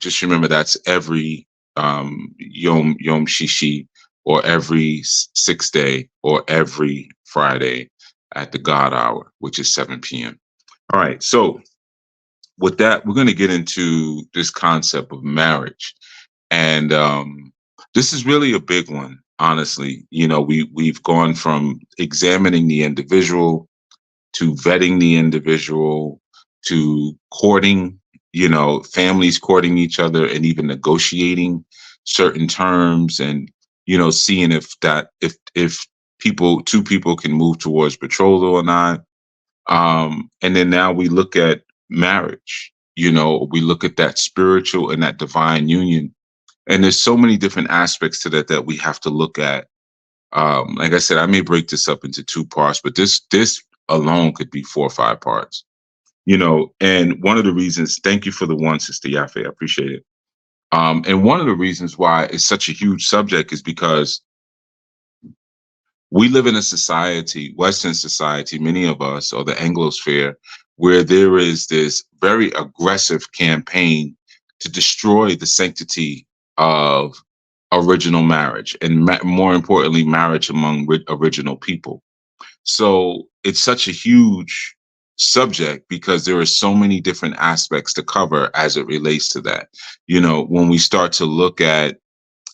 Speaker 1: just remember, that's every Yom Shishi, or every 6th day, or every Friday at the God Hour, which is 7 p.m. All right. So with that, we're going to get into this concept of marriage. And this is really a big one, honestly. We've gone from examining the individual to vetting the individual to courting, families courting each other and even negotiating certain terms, and, seeing if two people can move towards betrothal or not. And then now we look at marriage, we look at that spiritual and that divine union. And there's so many different aspects to that we have to look at. Like I said, I may break this up into two parts, but this alone could be 4 or 5 parts. And one of the reasons, thank you for the one, Sister Yafe, I appreciate it. And one of the reasons why it's such a huge subject is because we live in a society, Western society, many of us, or the Anglosphere, where there is this very aggressive campaign to destroy the sanctity of original marriage and more importantly, marriage among original people. So it's such a huge subject because there are so many different aspects to cover as it relates to that. When we start to look at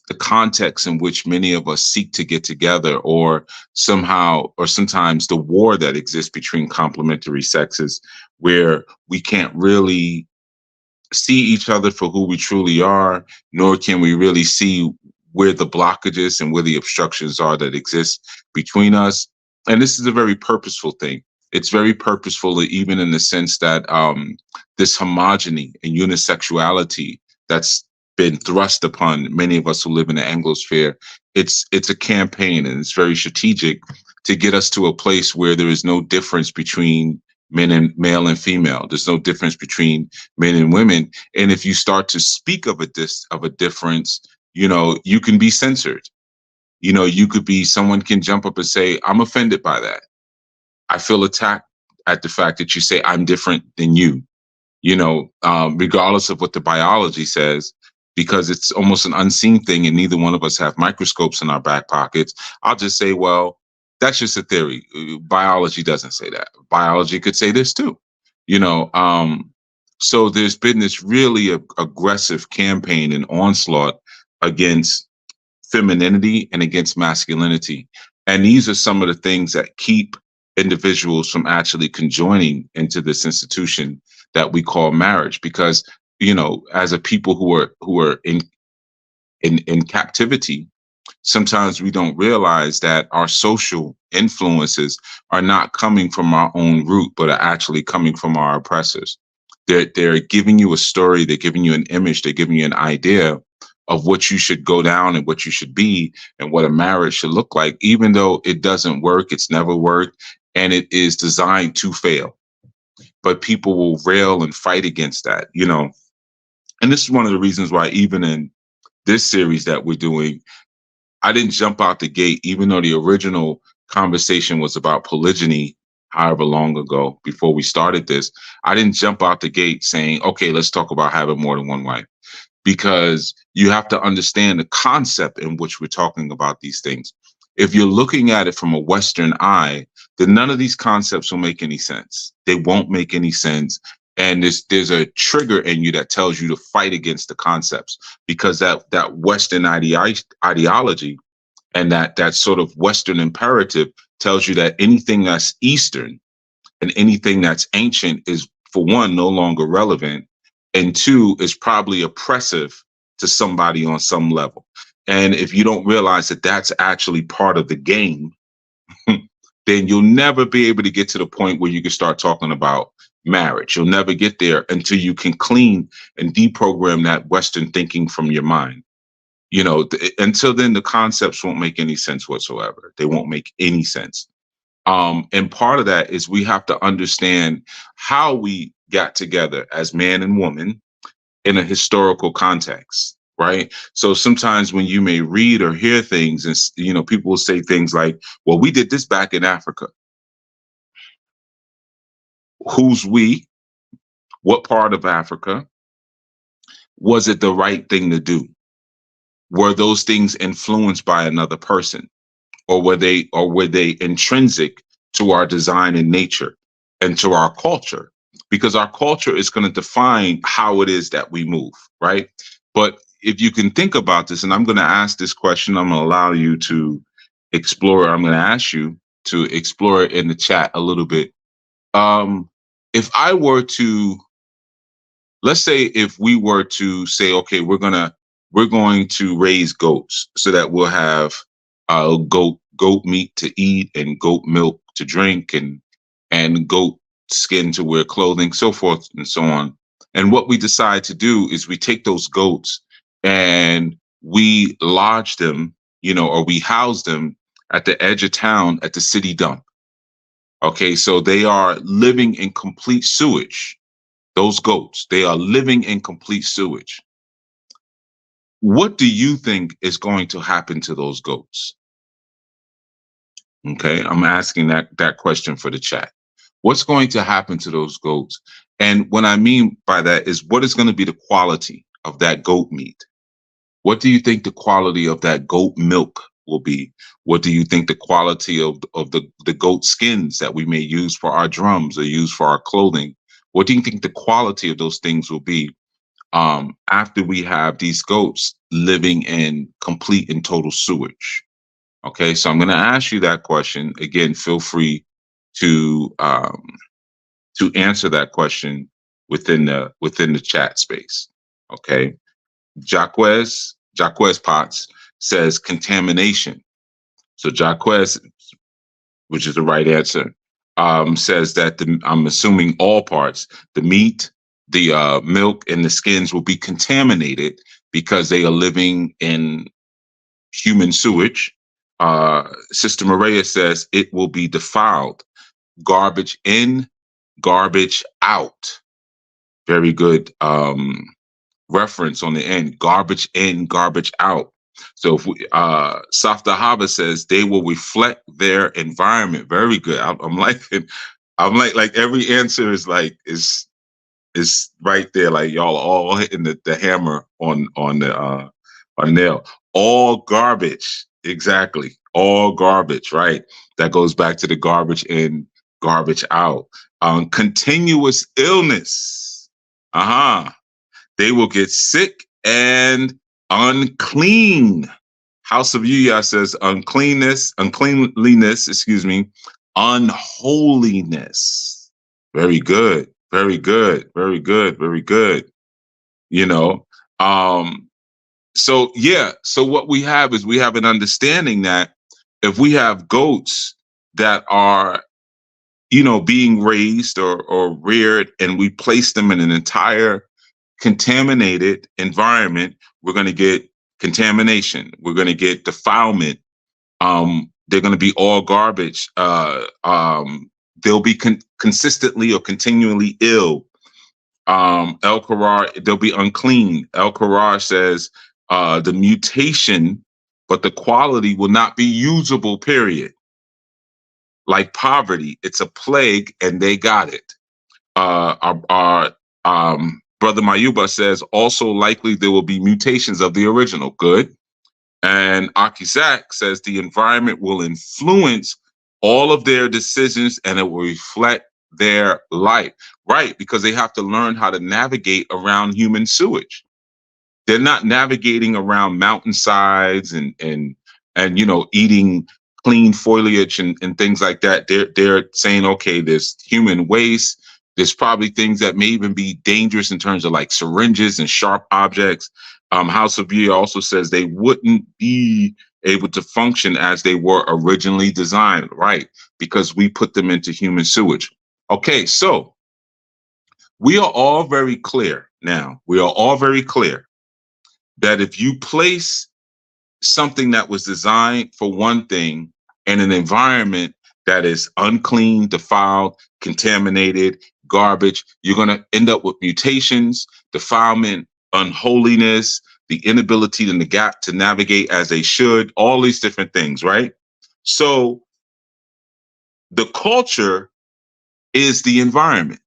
Speaker 1: the context in which many of us seek to get together, or somehow, or sometimes the war that exists between complementary sexes, where we can't really see each other for who we truly are, nor can we really see where the blockages and where the obstructions are that exist between us. And this is a very purposeful thing. It's very purposeful, even in the sense that this homogeny and unisexuality that's been thrust upon many of us who live in the Anglosphere, it's a campaign, and it's very strategic to get us to a place where there is no difference between male and female. There's no difference between men and women. And if you start to speak of a difference, you can be censored. You could be, someone can jump up and say, I'm offended by that. I feel attacked at the fact that you say I'm different than you, regardless of what the biology says, because it's almost an unseen thing and neither one of us have microscopes in our back pockets. I'll just say, well, that's just a theory. Biology doesn't say that. Biology could say this too, so there's been this really aggressive campaign and onslaught against femininity and against masculinity. And these are some of the things that keep individuals from actually conjoining into this institution that we call marriage. Because, as a people who are in captivity, sometimes we don't realize that our social influences are not coming from our own root, but are actually coming from our oppressors. They're giving you a story, they're giving you an image, they're giving you an idea of what you should go down and what you should be and what a marriage should look like, even though it doesn't work, it's never worked, and it is designed to fail. But people will rail and fight against that, And this is one of the reasons why even in this series that we're doing, I didn't jump out the gate, even though the original conversation was about polygyny, however long ago before we started this. I didn't jump out the gate saying, okay, let's talk about having more than one wife, because you have to understand the concept in which we're talking about these things. If you're looking at it from a Western eye, then none of these concepts will make any sense. They won't make any sense. And there's a trigger in you that tells you to fight against the concepts, because that Western ideology and that sort of Western imperative tells you that anything that's Eastern and anything that's ancient is, for one, no longer relevant, and two, is probably oppressive to somebody on some level. And if you don't realize that that's actually part of the game, then you'll never be able to get to the point where you can start talking about marriage. You'll never get there until you can clean and deprogram that Western thinking from your mind. Until then, the concepts won't make any sense whatsoever. They won't make any sense. And part of that is we have to understand how we got together as man and woman in a historical context, right? So sometimes when you may read or hear things, and people will say things like, well, we did this back in Africa. Who's we? What part of Africa? Was it the right thing to do? Were those things influenced by another person? Or were they intrinsic to our design and nature and to our culture? Because our culture is going to define how it is that we move, right? But if you can think about this, and I'm going to ask this question, I'm going to allow you to explore, I'm going to ask you to explore it in the chat a little bit. If I were to, let's say if we were to say, okay, we're going to raise goats so that we'll have goat goat meat to eat and goat milk to drink and goat skin to wear clothing, so forth and so on. And what we decide to do is we take those goats and we lodge them, or we house them at the edge of town at the city dump. Okay, so they are living in complete sewage. Those goats, they are living in complete sewage. What do you think is going to happen to those goats? Okay, I'm asking that question for the chat. What's going to happen to those goats? And what I mean by that is, what is going to be the quality of that goat meat? What do you think the quality of that goat milk will be? What do you think the quality of the goat skins that we may use for our drums or use for our clothing? What do you think the quality of those things will be after we have these goats living in complete and total sewage? Okay, so I'm going to ask you that question again. Feel free to answer that question within the chat space. Okay, Jaquez Potts says contamination. So Jaquez, which is the right answer, says that I'm assuming all parts, the meat, the milk, and the skins will be contaminated because they are living in human sewage. Sister Maria says it will be defiled. Garbage in, garbage out. Very good reference on the end. Garbage in, garbage out. So if we, Saftahava says they will reflect their environment. Very good. I'm like every answer is right there. Like y'all all hitting the hammer on the nail. All garbage. Exactly. All garbage. Right. That goes back to the garbage in, garbage out. Continuous illness. They will get sick and unclean. House of Yuya says uncleanliness, unholiness. Very good. Very good. Very good. Very good. So what we have is we have an understanding that if we have goats that are, being raised or reared, and we place them in an entire contaminated environment, we're going to get contamination. We're going to get defilement. They're going to be all garbage. They'll be consistently or continually ill. El Karar, they'll be unclean. El Karar says the mutation, but the quality will not be usable, period. Like poverty, it's a plague, and they got it. Our Brother Mayuba says also likely there will be mutations of the original. Good. And Akizak says the environment will influence all of their decisions and it will reflect their life. Right, because they have to learn how to navigate around human sewage. They're not navigating around mountainsides and eating clean foliage and things like that. They're saying, okay, there's human waste. There's probably things that may even be dangerous in terms of like syringes and sharp objects. House of Yuya also says they wouldn't be able to function as they were originally designed, right? Because we put them into human sewage. Okay, so we are all very clear now. We are all very clear that if you place something that was designed for one thing in an environment that is unclean, defiled, contaminated, garbage, you're going to end up with mutations, defilement, unholiness, the inability to navigate as they should, all these different things, right? So the culture is the environment.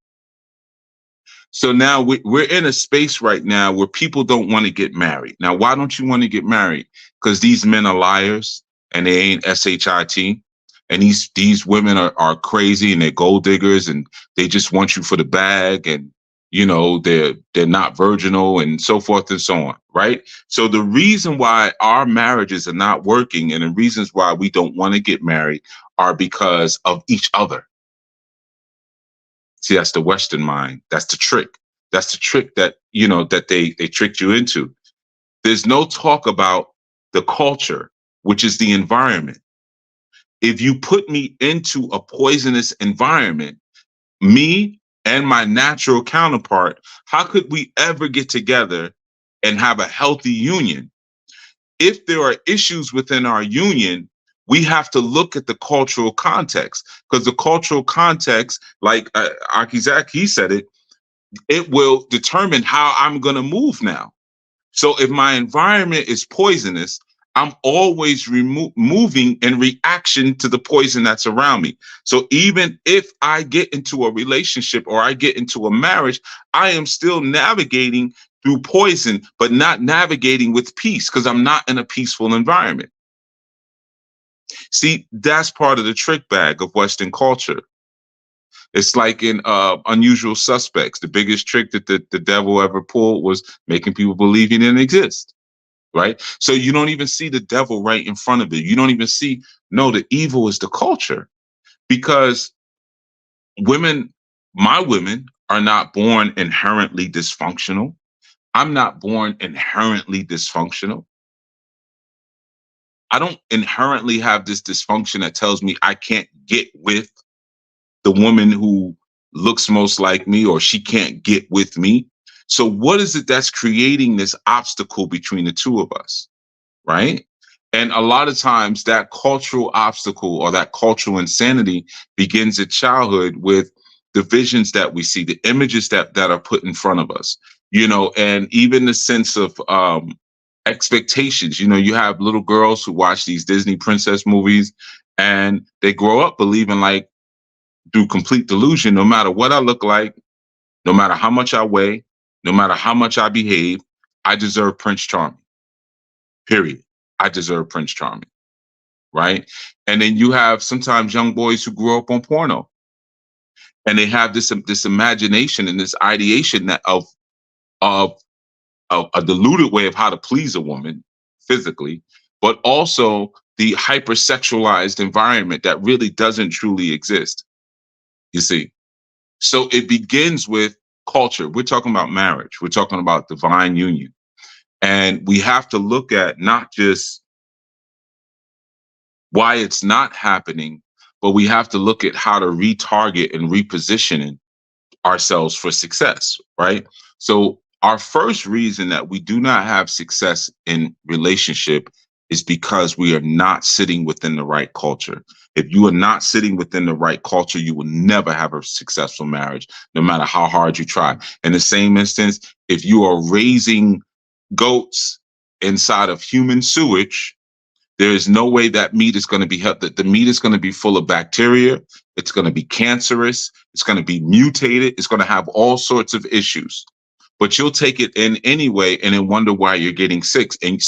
Speaker 1: So now we're in a space right now where people don't want to get married. Now, why don't you want to get married? Because these men are liars and they ain't SHIT. And these women are crazy and they're gold diggers and they just want you for the bag, and they're not virginal and so forth and so on, right? So the reason why our marriages are not working and the reasons why we don't want to get married are because of each other. See, that's the Western mind. That's the trick. That's the trick that that they tricked you into. There's no talk about the culture, which is the environment. If you put me into a poisonous environment, me and my natural counterpart, how could we ever get together and have a healthy union? If there are issues within our union, we have to look at the cultural context, because the cultural context, like Akizak, he said it, it will determine how I'm going to move now. So if my environment is poisonous, I'm always moving in reaction to the poison that's around me. So even if I get into a relationship or I get into a marriage, I am still navigating through poison, but not navigating with peace because I'm not in a peaceful environment. See, that's part of the trick bag of Western culture. It's like in Unusual Suspects. The biggest trick that the devil ever pulled was making people believe he didn't exist. Right? So you don't even see the devil right in front of you. You don't even see, no, the evil is the culture, because women, my women are not born inherently dysfunctional. I'm not born inherently dysfunctional. I don't inherently have this dysfunction that tells me I can't get with the woman who looks most like me, or she can't get with me. So what is it that's creating this obstacle between the two of us? Right? And a lot of times that cultural obstacle or that cultural insanity begins at childhood with the visions that we see, the images that are put in front of us, and even the sense of expectations. You have little girls who watch these Disney princess movies and they grow up believing, like, through complete delusion, no matter what I look like, no matter how much I weigh, no matter how much I behave, I deserve Prince Charming. Period. I deserve Prince Charming, right? And then you have sometimes young boys who grew up on porno, and they have this imagination and this ideation of a diluted way of how to please a woman physically, but also the hypersexualized environment that really doesn't truly exist. You see, so it begins with culture. We're talking about marriage. We're talking about divine union, and we have to look at not just why it's not happening, but we have to look at how to retarget and reposition ourselves for success, right? So our first reason that we do not have success in relationship is because we are not sitting within the right culture. If you are not sitting within the right culture, you will never have a successful marriage, no matter how hard you try. In the same instance, if you are raising goats inside of human sewage, there is no way that meat is going to be healthy. The meat is going to be full of bacteria. It's going to be cancerous. It's going to be mutated. It's going to have all sorts of issues. But you'll take it in anyway and then wonder why you're getting sick, and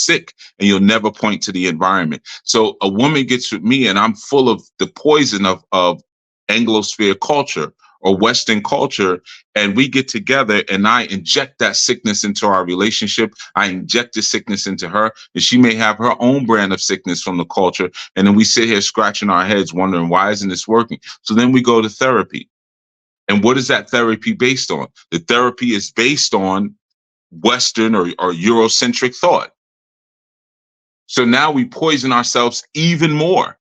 Speaker 1: you'll never point to the environment. So a woman gets with me and I'm full of the poison of Anglosphere culture or Western culture, and we get together and I inject that sickness into our relationship. I inject the sickness into her, and she may have her own brand of sickness from the culture. And then we sit here scratching our heads wondering, why isn't this working? So then we go to therapy. And what is that therapy based on? The therapy is based on Western or Eurocentric thought. So now we poison ourselves even more.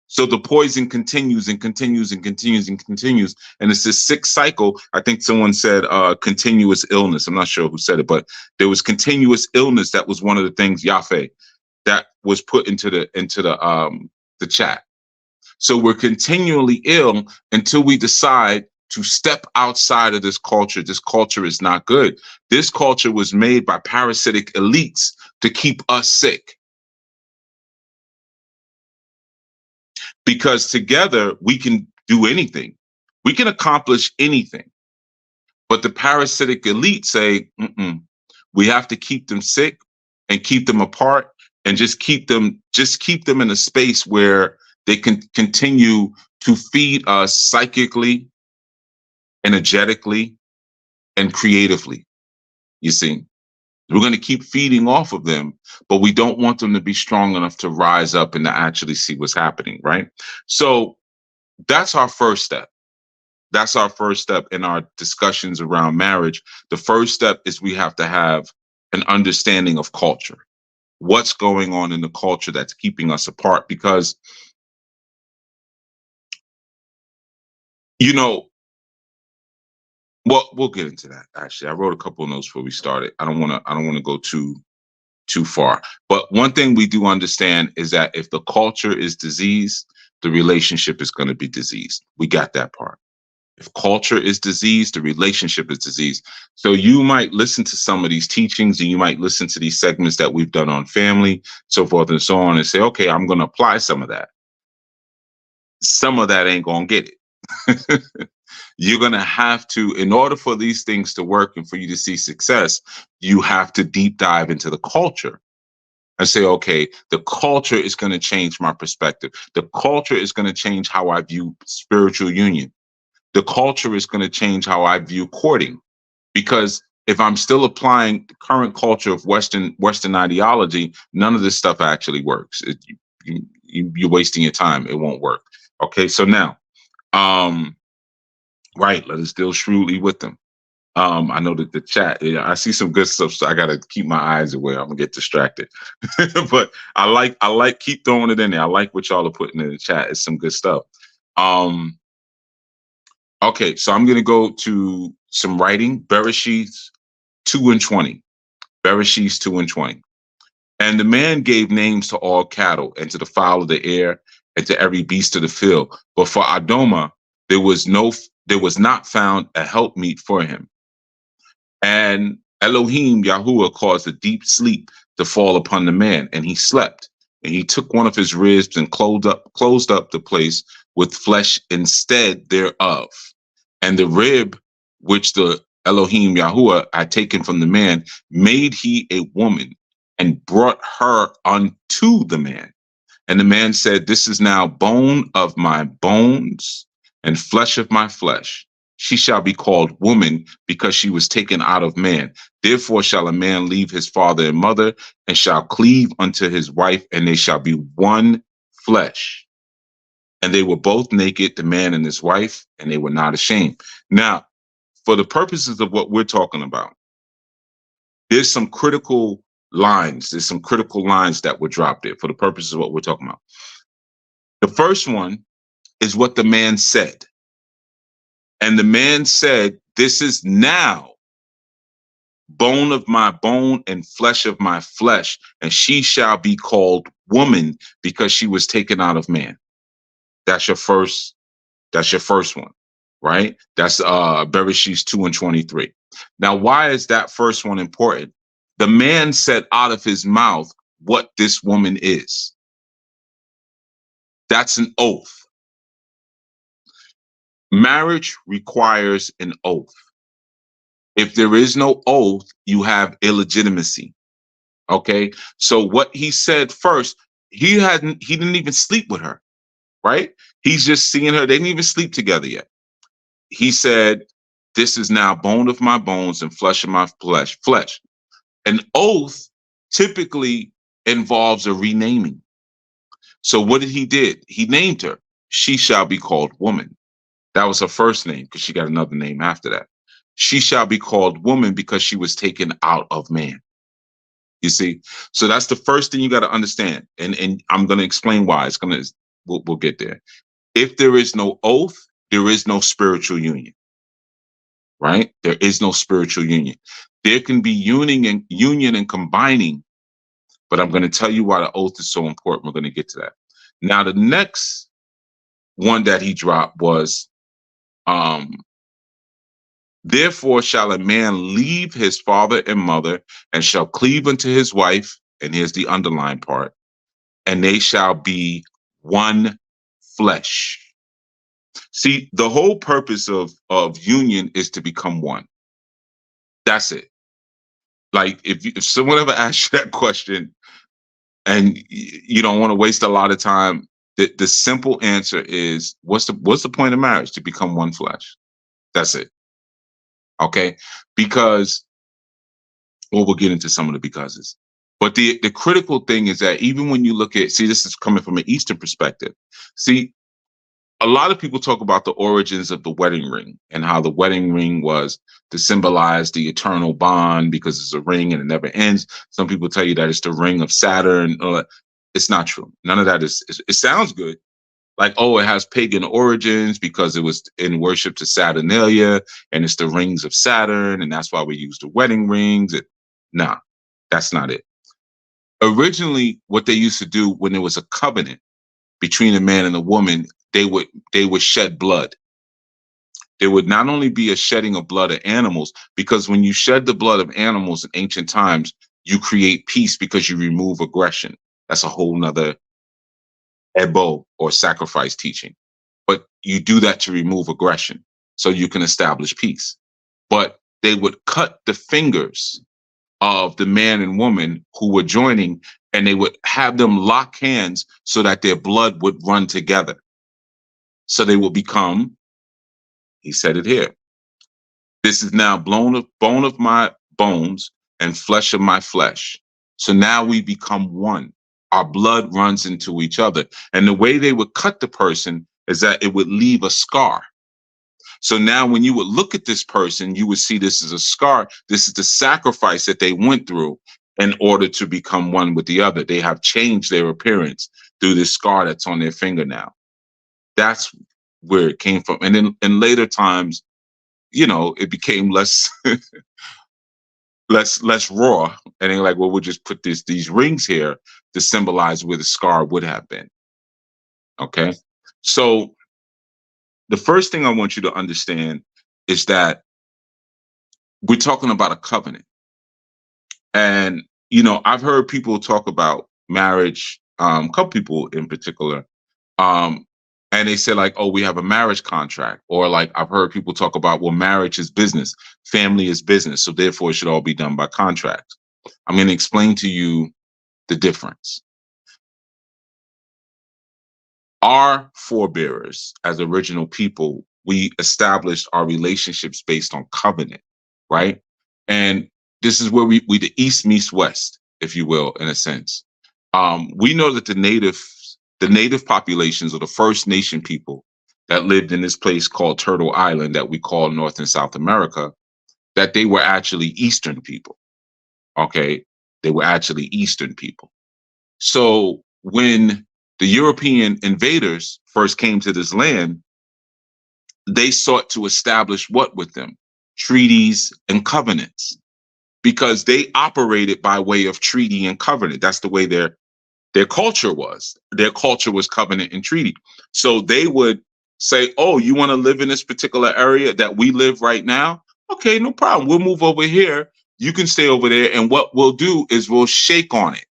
Speaker 1: So the poison continues and continues and continues and continues. And it's this sick cycle. I think someone said continuous illness. I'm not sure who said it, but there was continuous illness. That was one of the things, Yafe, that was put into the chat. So we're continually ill until we decide to step outside of this culture. This culture is not good. This culture was made by parasitic elites to keep us sick. Because together we can do anything. We can accomplish anything. But the parasitic elite say, we have to keep them sick and keep them apart and just keep them in a space where they can continue to feed us psychically, energetically, and creatively. You see, we're going to keep feeding off of them, but we don't want them to be strong enough to rise up and to actually see what's happening, right? So that's our first step. That's our first step in our discussions around marriage. The first step is we have to have an understanding of culture. What's going on in the culture that's keeping us apart? Because You know, well, we'll get into that. Actually, I wrote a couple of notes before we started. I don't want to. I don't want to go too far. But one thing we do understand is that if the culture is diseased, the relationship is going to be diseased. We got that part. If culture is diseased, the relationship is diseased. So you might listen to some of these teachings and you might listen to these segments that we've done on family, so forth and so on, and say, okay, I'm going to apply some of that. Some of that ain't going to get it. You're going to have to, in order for these things to work and for you to see success, you have to deep dive into the culture and say, okay, the culture is going to change my perspective. The culture is going to change how I view spiritual union. The culture is going to change how I view courting. Because if I'm still applying the current culture of Western ideology, none of this stuff actually works. You're wasting your time. It won't work. Okay, so now, right, let us deal shrewdly with them. I know that the chat, I see some good stuff, so I gotta keep my eyes away. I'm gonna get distracted. But keep throwing it in there. I like what y'all are putting in the chat. It's some good stuff. Okay, so I'm gonna go to some writing. Bereshith 2:20. Bereshith 2:20. And the man gave names to all cattle and to the fowl of the air and to every beast of the field. But for Adoma, there was not found a helpmeet for him. And Elohim Yahuwah caused a deep sleep to fall upon the man, and he slept. And he took one of his ribs and closed up the place with flesh instead thereof. And the rib which the Elohim Yahuwah had taken from the man made he a woman and brought her unto the man. And the man said, this is now bone of my bones and flesh of my flesh. She shall be called woman because she was taken out of man. Therefore shall a man leave his father and mother and shall cleave unto his wife, and they shall be one flesh. And they were both naked, the man and his wife, and they were not ashamed. Now, for the purposes of what we're talking about, there's some critical lines. There's some critical lines that were dropped there for the purposes of what we're talking about. The first one is what the man said. And the man said, this is now bone of my bone and flesh of my flesh, and she shall be called woman because she was taken out of man. That's your first one, right? That's Bereshith 2:23. Now, why is that first one important? The man said out of his mouth what this woman is. That's an oath. Marriage requires an oath. If there is no oath, you have illegitimacy. Okay. So what he said first, he didn't even sleep with her, right? He's just seeing her. They didn't even sleep together yet. He said, this is now bone of my bones and flesh of my flesh. An oath typically involves a renaming. So what did he did? He named her. She shall be called woman. That was her first name because she got another name after that. She shall be called woman because she was taken out of man. You see? So that's the first thing you got to understand. And I'm going to explain why. We'll get there. If there is no oath, there is no spiritual union. Right? There is no spiritual union. There can be union and combining, but I'm going to tell you why the oath is so important. We're going to get to that. Now, the next one that he dropped was, therefore shall a man leave his father and mother and shall cleave unto his wife, and here's the underlined part, and they shall be one flesh. See, the whole purpose of union is to become one. That's it. Like if someone ever asks you that question and you don't want to waste a lot of time, the simple answer is, what's the point of marriage? To become one flesh. That's it. Okay? Because, well, we'll get into some of the becauses. But the critical thing is that even when you look at, see, this is coming from an Eastern perspective. See, a lot of people talk about the origins of the wedding ring and how the wedding ring was to symbolize the eternal bond because it's a ring and it never ends. Some people tell you that it's the ring of Saturn. It's not true. None of that it sounds good, like, oh, it has pagan origins because it was in worship to Saturnalia, and it's the rings of Saturn, and that's why we use the wedding rings. Nah, that's not it. Originally, what they used to do when there was a covenant between a man and a woman, they would shed blood. There would not only be a shedding of blood of animals, because when you shed the blood of animals in ancient times, you create peace because you remove aggression. That's a whole nother ebo or sacrifice teaching. But you do that to remove aggression so you can establish peace. But they would cut the fingers of the man and woman who were joining, and they would have them lock hands so that their blood would run together. So they will become, he said it here, this is now bone of my bones and flesh of my flesh. So now we become one. Our blood runs into each other. And the way they would cut the person is that it would leave a scar. So now when you would look at this person, you would see this is a scar. This is the sacrifice that they went through in order to become one with the other. They have changed their appearance through this scar that's on their finger now. That's where it came from. And then in later times, it became less less raw. And they're like, well, we'll just put these rings here to symbolize where the scar would have been. Okay. So the first thing I want you to understand is that we're talking about a covenant. And, I've heard people talk about marriage, a couple people in particular, um, and they say like, oh, we have a marriage contract. Or like I've heard people talk about, well, marriage is business, family is business, so therefore it should all be done by contract. I'm going to explain to you the difference. Our forebearers, as original people, we established our relationships based on covenant, right? And this is where we the East meets West, if you will, in a sense. We know that the native populations, or the First Nation people that lived in this place called Turtle Island, that we call North and South America, that they were actually Eastern people. Okay, they were actually Eastern people. So when the European invaders first came to this land, they sought to establish what with them? Treaties and covenants, because they operated by way of treaty and covenant. That's the way their culture was. Their culture was covenant and treaty. So they would say, oh, you want to live in this particular area that we live right now? Okay, no problem. We'll move over here. You can stay over there. And what we'll do is we'll shake on it.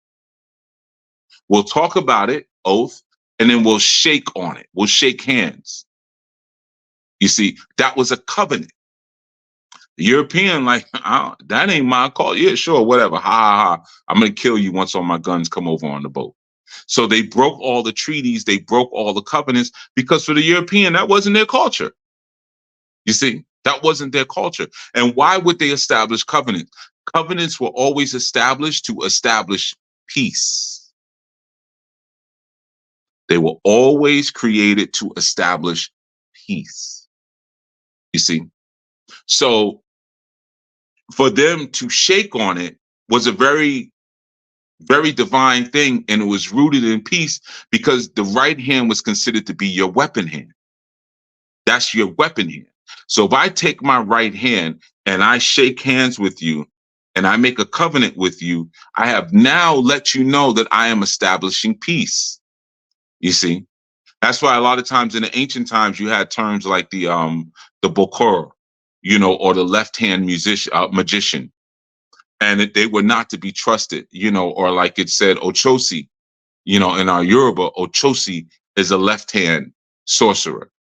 Speaker 1: We'll talk about it, oath, and then we'll shake on it. We'll shake hands. You see, that was a covenant. The European, like, that ain't my call. Yeah, sure, whatever. Ha, ha, ha. I'm going to kill you once all my guns come over on the boat. So they broke all the treaties. They broke all the covenants, because for the European, that wasn't their culture. You see, that wasn't their culture. And why would they establish covenants? Covenants were always established to establish peace. They were always created to establish peace. You see? So for them to shake on it was a very, very divine thing. And it was rooted in peace, because the right hand was considered to be your weapon hand. That's your weapon hand. So if I take my right hand and I shake hands with you and I make a covenant with you, I have now let you know that I am establishing peace. You see, that's why a lot of times in the ancient times you had terms like the bokor, or the left hand magician, and they were not to be trusted, or like it said, ochosi, in our Yoruba, ochosi is a left hand sorcerer,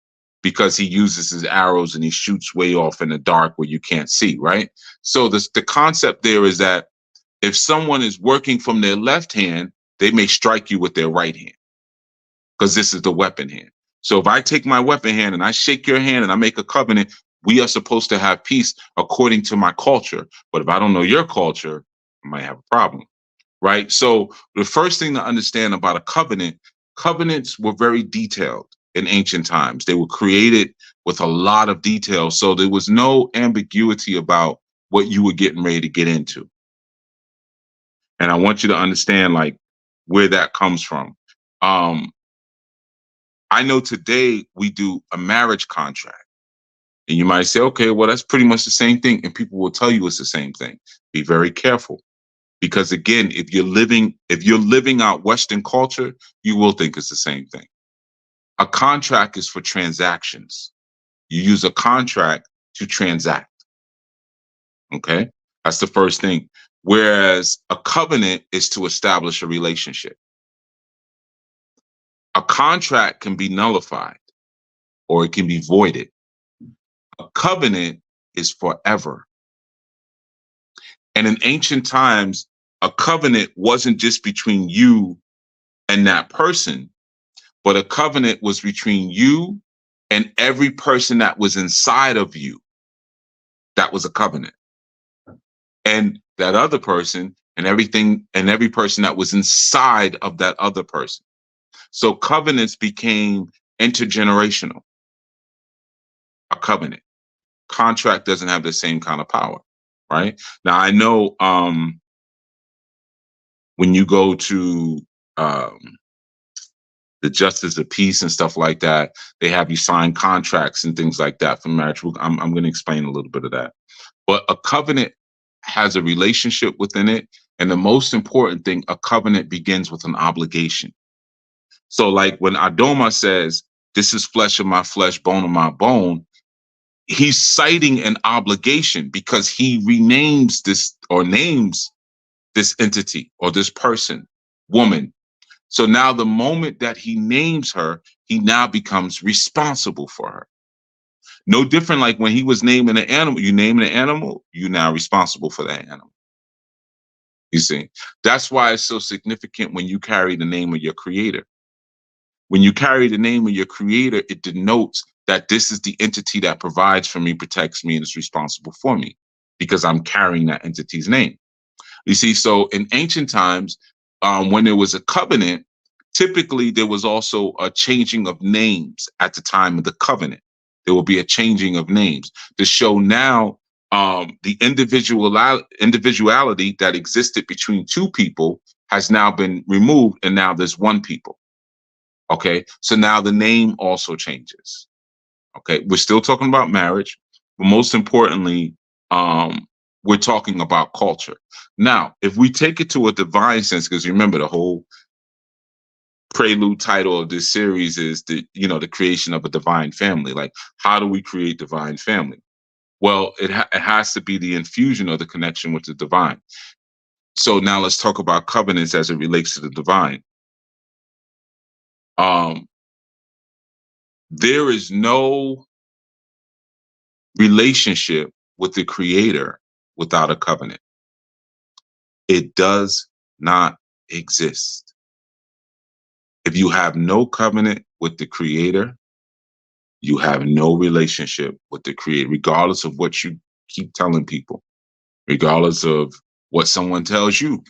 Speaker 1: because he uses his arrows and he shoots way off in the dark where you can't see, right? So the concept there is that if someone is working from their left hand, they may strike you with their right hand, because this is the weapon hand. So if I take my weapon hand and I shake your hand and I make a covenant, we are supposed to have peace according to my culture. But if I don't know your culture, I might have a problem, right? So the first thing to understand about a covenant, covenants were very detailed in ancient times. They were created with a lot of detail. So there was no ambiguity about what you were getting ready to get into. And I want you to understand like where that comes from. I know today we do a marriage contract. And you might say, okay, well, that's pretty much the same thing. And people will tell you it's the same thing. Be very careful. Because again, if you're living out Western culture, you will think it's the same thing. A contract is for transactions. You use a contract to transact. Okay. That's the first thing. Whereas a covenant is to establish a relationship. A contract can be nullified or it can be voided. A covenant is forever. And in ancient times, a covenant wasn't just between you and that person, but a covenant was between you and every person that was inside of you. That was a covenant. And that other person and everything and every person that was inside of that other person. So covenants became intergenerational. A covenant. Contract doesn't have the same kind of power, right? Now I know when you go to the justice of peace and stuff like that, they have you sign contracts and things like that for marriage. I'm going to explain a little bit of that. But a covenant has a relationship within it. And the most important thing, a covenant begins with an obligation. So like when Adoma says, this is flesh of my flesh, bone of my bone, he's citing an obligation because he renames this or names this entity or this person, woman. So now the moment that he names her, he now becomes responsible for her. No different like when he was naming an animal. You name an animal, you're now responsible for that animal. You see, that's why it's so significant when you carry the name of your creator. When you carry the name of your creator, it denotes that this is the entity that provides for me, protects me, and is responsible for me because I'm carrying that entity's name. You see, so in ancient times, when there was a covenant, typically there was also a changing of names at the time of the covenant. There will be a changing of names to show now the individuality that existed between two people has now been removed, and now there's one people. Okay, so now the name also changes. Okay, we're still talking about marriage, but most importantly, we're talking about culture. Now, if we take it to a divine sense, because remember the whole prelude title of this series is the creation of a divine family. Like, how do we create divine family? Well, it has to be the infusion of the connection with the divine. So now let's talk about covenants as it relates to the divine. There is no relationship with the creator without a covenant. It does not exist. If you have no covenant with the creator, you have no relationship with the creator, regardless of what you keep telling people, regardless of what someone tells you,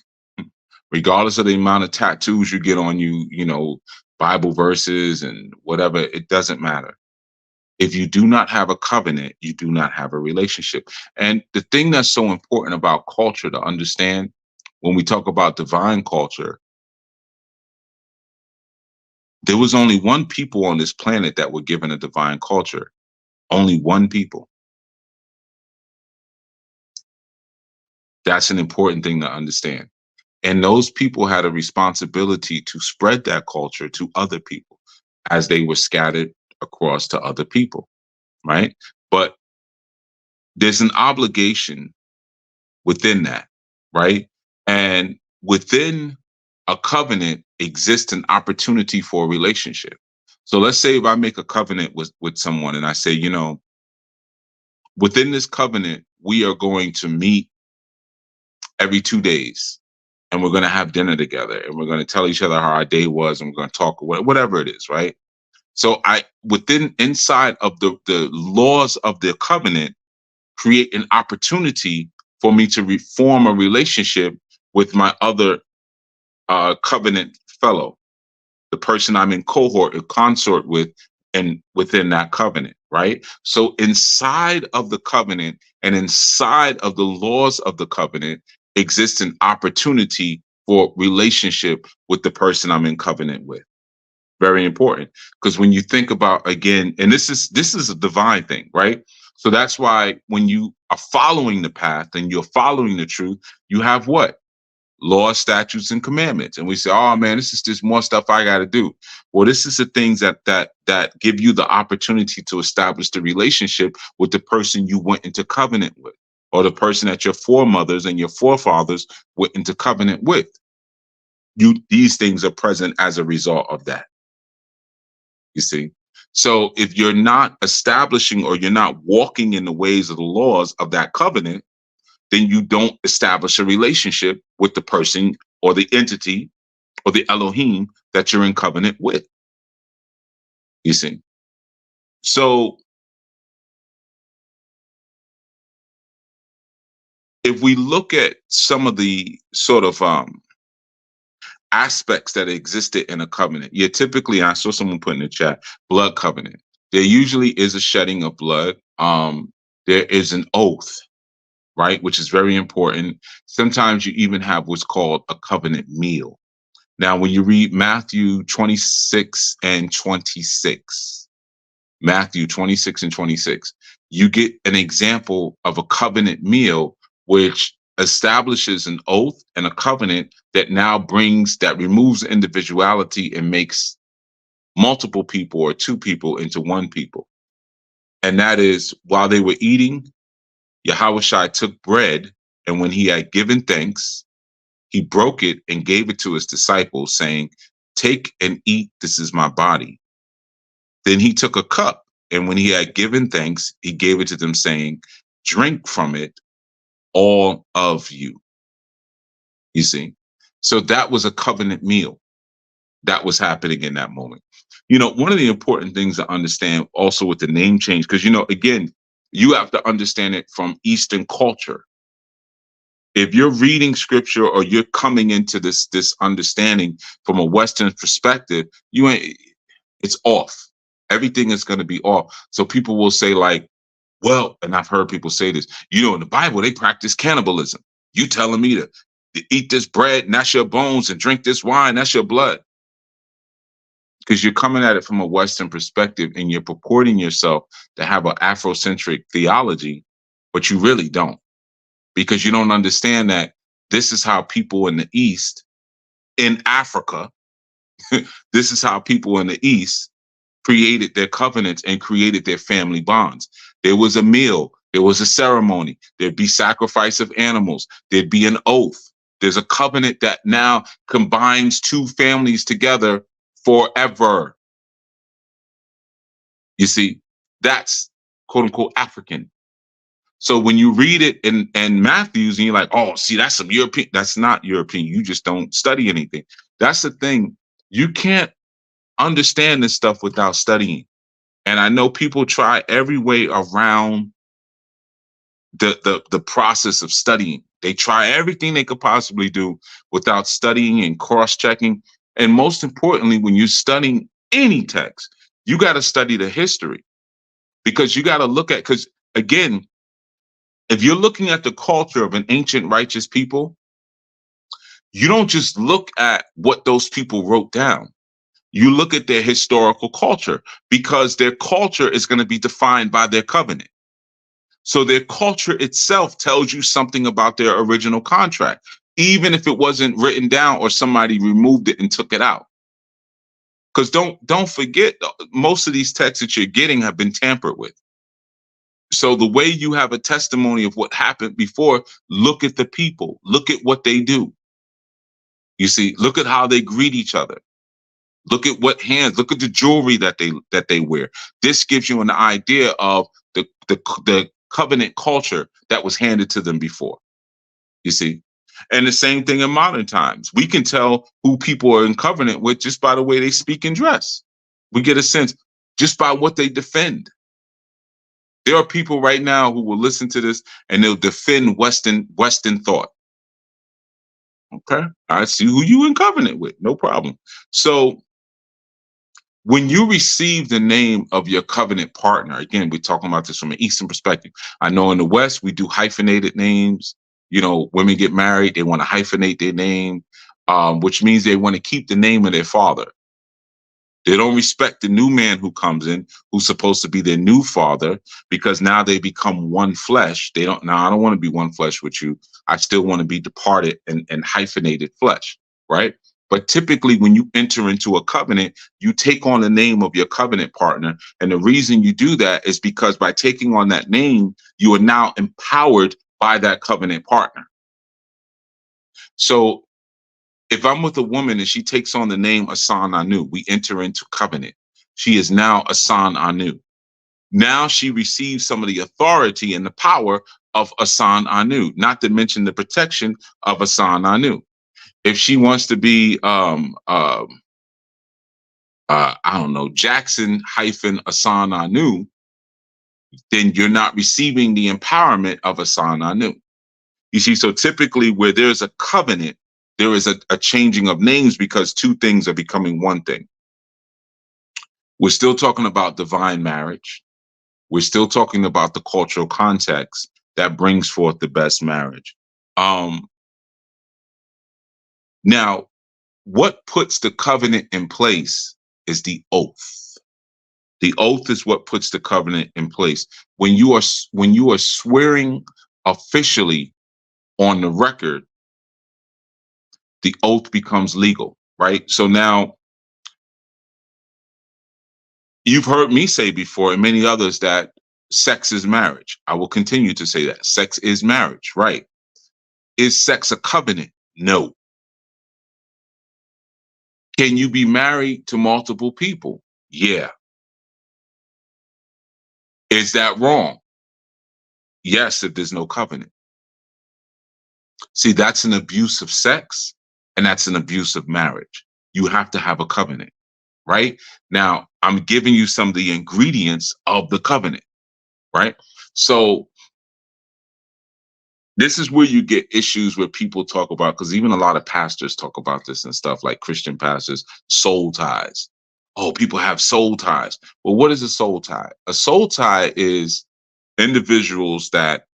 Speaker 1: regardless of the amount of tattoos you get on you, Bible verses and whatever, it doesn't matter. If you do not have a covenant, you do not have a relationship. And the thing that's so important about culture to understand when we talk about divine culture, there was only one people on this planet that were given a divine culture. Only one people. That's an important thing to understand. And those people had a responsibility to spread that culture to other people as they were scattered across to other people, right? But there's an obligation within that, right? And within a covenant exists an opportunity for a relationship. So let's say if I make a covenant with someone and I say, within this covenant, we are going to meet every 2 days and we're going to have dinner together and we're going to tell each other how our day was and we're going to talk, whatever it is, right? So inside of the laws of the covenant, create an opportunity for me to reform a relationship with my other covenant fellow, the person I'm in cohort or consort with, and within that covenant, right? So inside of the covenant and inside of the laws of the covenant exists an opportunity for relationship with the person I'm in covenant with. Very important. Because when you think about, again, and this is a divine thing, right? So that's why when you are following the path and you're following the truth, you have what? Laws, statutes, and commandments. And we say, oh man, this is just more stuff I got to do. Well, this is the things that give you the opportunity to establish the relationship with the person you went into covenant with, or the person that your foremothers and your forefathers went into covenant with. These things are present as a result of that. You see? So if you're not establishing or you're not walking in the ways of the laws of that covenant, then you don't establish a relationship with the person or the entity or the Elohim that you're in covenant with. You see? So if we look at some of the sort of aspects that existed in a covenant, typically, I saw someone put in the chat, blood covenant. There usually is a shedding of blood. There is an oath, right? Which is very important. Sometimes you even have what's called a covenant meal. Now, when you read Matthew 26 and 26, Matthew 26 and 26, you get an example of a covenant meal, which establishes an oath and a covenant that removes individuality and makes multiple people or two people into one people. And that is, while they were eating, Yahushua took bread, and when he had given thanks, he broke it and gave it to his disciples, saying, "Take and eat, this is my body." Then he took a cup, and when he had given thanks, he gave it to them, saying, "Drink from it, all of you." You see? So that was a covenant meal that was happening in that moment. One of the important things to understand also with the name change, because, again, you have to understand it from Eastern culture. If you're reading scripture or you're coming into this understanding from a Western perspective, it's off. Everything is going to be off. So people will say, like, well, and I've heard people say this, in the Bible, they practice cannibalism. You telling me to eat this bread and that's your bones, and drink this wine, that's your blood. Because you're coming at it from a Western perspective and you're purporting yourself to have an Afrocentric theology, but you really don't. Because you don't understand that this is how people in the East, in Africa, this is how people in the East created their covenants and created their family bonds. There was a meal, there was a ceremony, there'd be sacrifice of animals, there'd be an oath. There's a covenant that now combines two families together forever. You see, that's quote unquote African. So when you read it in Matthews and you're like, oh, see, that's some European. That's not European. You just don't study anything. That's the thing. You can't understand this stuff without studying. And I know people try every way around the process of studying. They try everything they could possibly do without studying and cross-checking. And most importantly, when you're studying any text, you got to study the history, because you got to look at, because again, if you're looking at the culture of an ancient righteous people, you don't just look at what those people wrote down. You look at their historical culture, because their culture is going to be defined by their covenant. So their culture itself tells you something about their original contract, even if it wasn't written down or somebody removed it and took it out. Because don't forget, most of these texts that you're getting have been tampered with. So the way you have a testimony of what happened before, look at the people, look at what they do. You see, look at how they greet each other. Look at look at the jewelry that they wear. This gives you an idea of the covenant culture that was handed to them before. You see? And the same thing in modern times. We can tell who people are in covenant with just by the way they speak and dress. We get a sense just by what they defend. There are people right now who will listen to this and they'll defend Western thought. Okay, I see who you in covenant with, no problem. So when you receive the name of your covenant partner, again, we're talking about this from an Eastern perspective. I know in the West, we do hyphenated names. Women get married, they want to hyphenate their name, which means they want to keep the name of their father. They don't respect the new man who comes in, who's supposed to be their new father, because now they become one flesh. They don't, now I don't want to be one flesh with you. I still want to be departed and hyphenated flesh, right? But typically, when you enter into a covenant, you take on the name of your covenant partner. And the reason you do that is because by taking on that name, you are now empowered by that covenant partner. So if I'm with a woman and she takes on the name Asan Anu, we enter into covenant. She is now Asan Anu. Now she receives some of the authority and the power of Asan Anu, not to mention the protection of Asan Anu. If she wants to be, I don't know, Jackson hyphen Asan Anu, then you're not receiving the empowerment of Asan Anu. You see, so typically where there's a covenant, there is a changing of names because two things are becoming one thing. We're still talking about divine marriage. We're still talking about the cultural context that brings forth the best marriage. Now, what puts the covenant in place is the oath. The oath is what puts the covenant in place. When you are swearing officially on the record, the oath becomes legal, right? So now, you've heard me say before, and many others, that sex is marriage. I will continue to say that. Sex is marriage, right? Is sex a covenant? No. Can you be married to multiple people? Yeah. Is that wrong? Yes, if there's no covenant. See, that's an abuse of sex, and that's an abuse of marriage. You have to have a covenant, right? Now, I'm giving you some of the ingredients of the covenant, right? So this is where you get issues where people talk about, because even a lot of pastors talk about this and stuff, like Christian pastors, soul ties. Oh, people have soul ties. Well, what is a soul tie? A soul tie is individuals that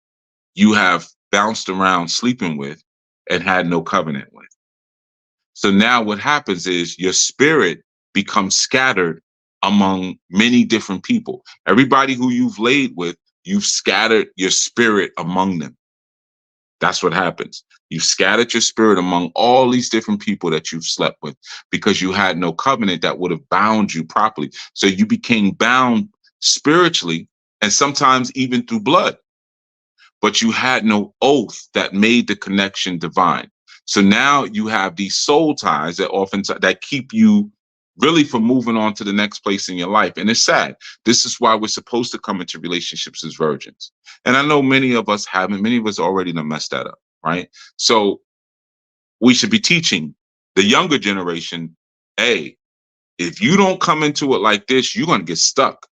Speaker 1: you have bounced around sleeping with and had no covenant with. So now what happens is your spirit becomes scattered among many different people. Everybody who you've laid with, you've scattered your spirit among them. That's what happens. You've scattered your spirit among all these different people that you've slept with because you had no covenant that would have bound you properly. So you became bound spiritually and sometimes even through blood, but you had no oath that made the connection divine. So now you have these soul ties that often that keep you really from moving on to the next place in your life. And it's sad. This is why we're supposed to come into relationships as virgins. And I know many of us haven't. Many of us already done messed that up, right? So we should be teaching the younger generation, hey, if you don't come into it like this, you're going to get stuck.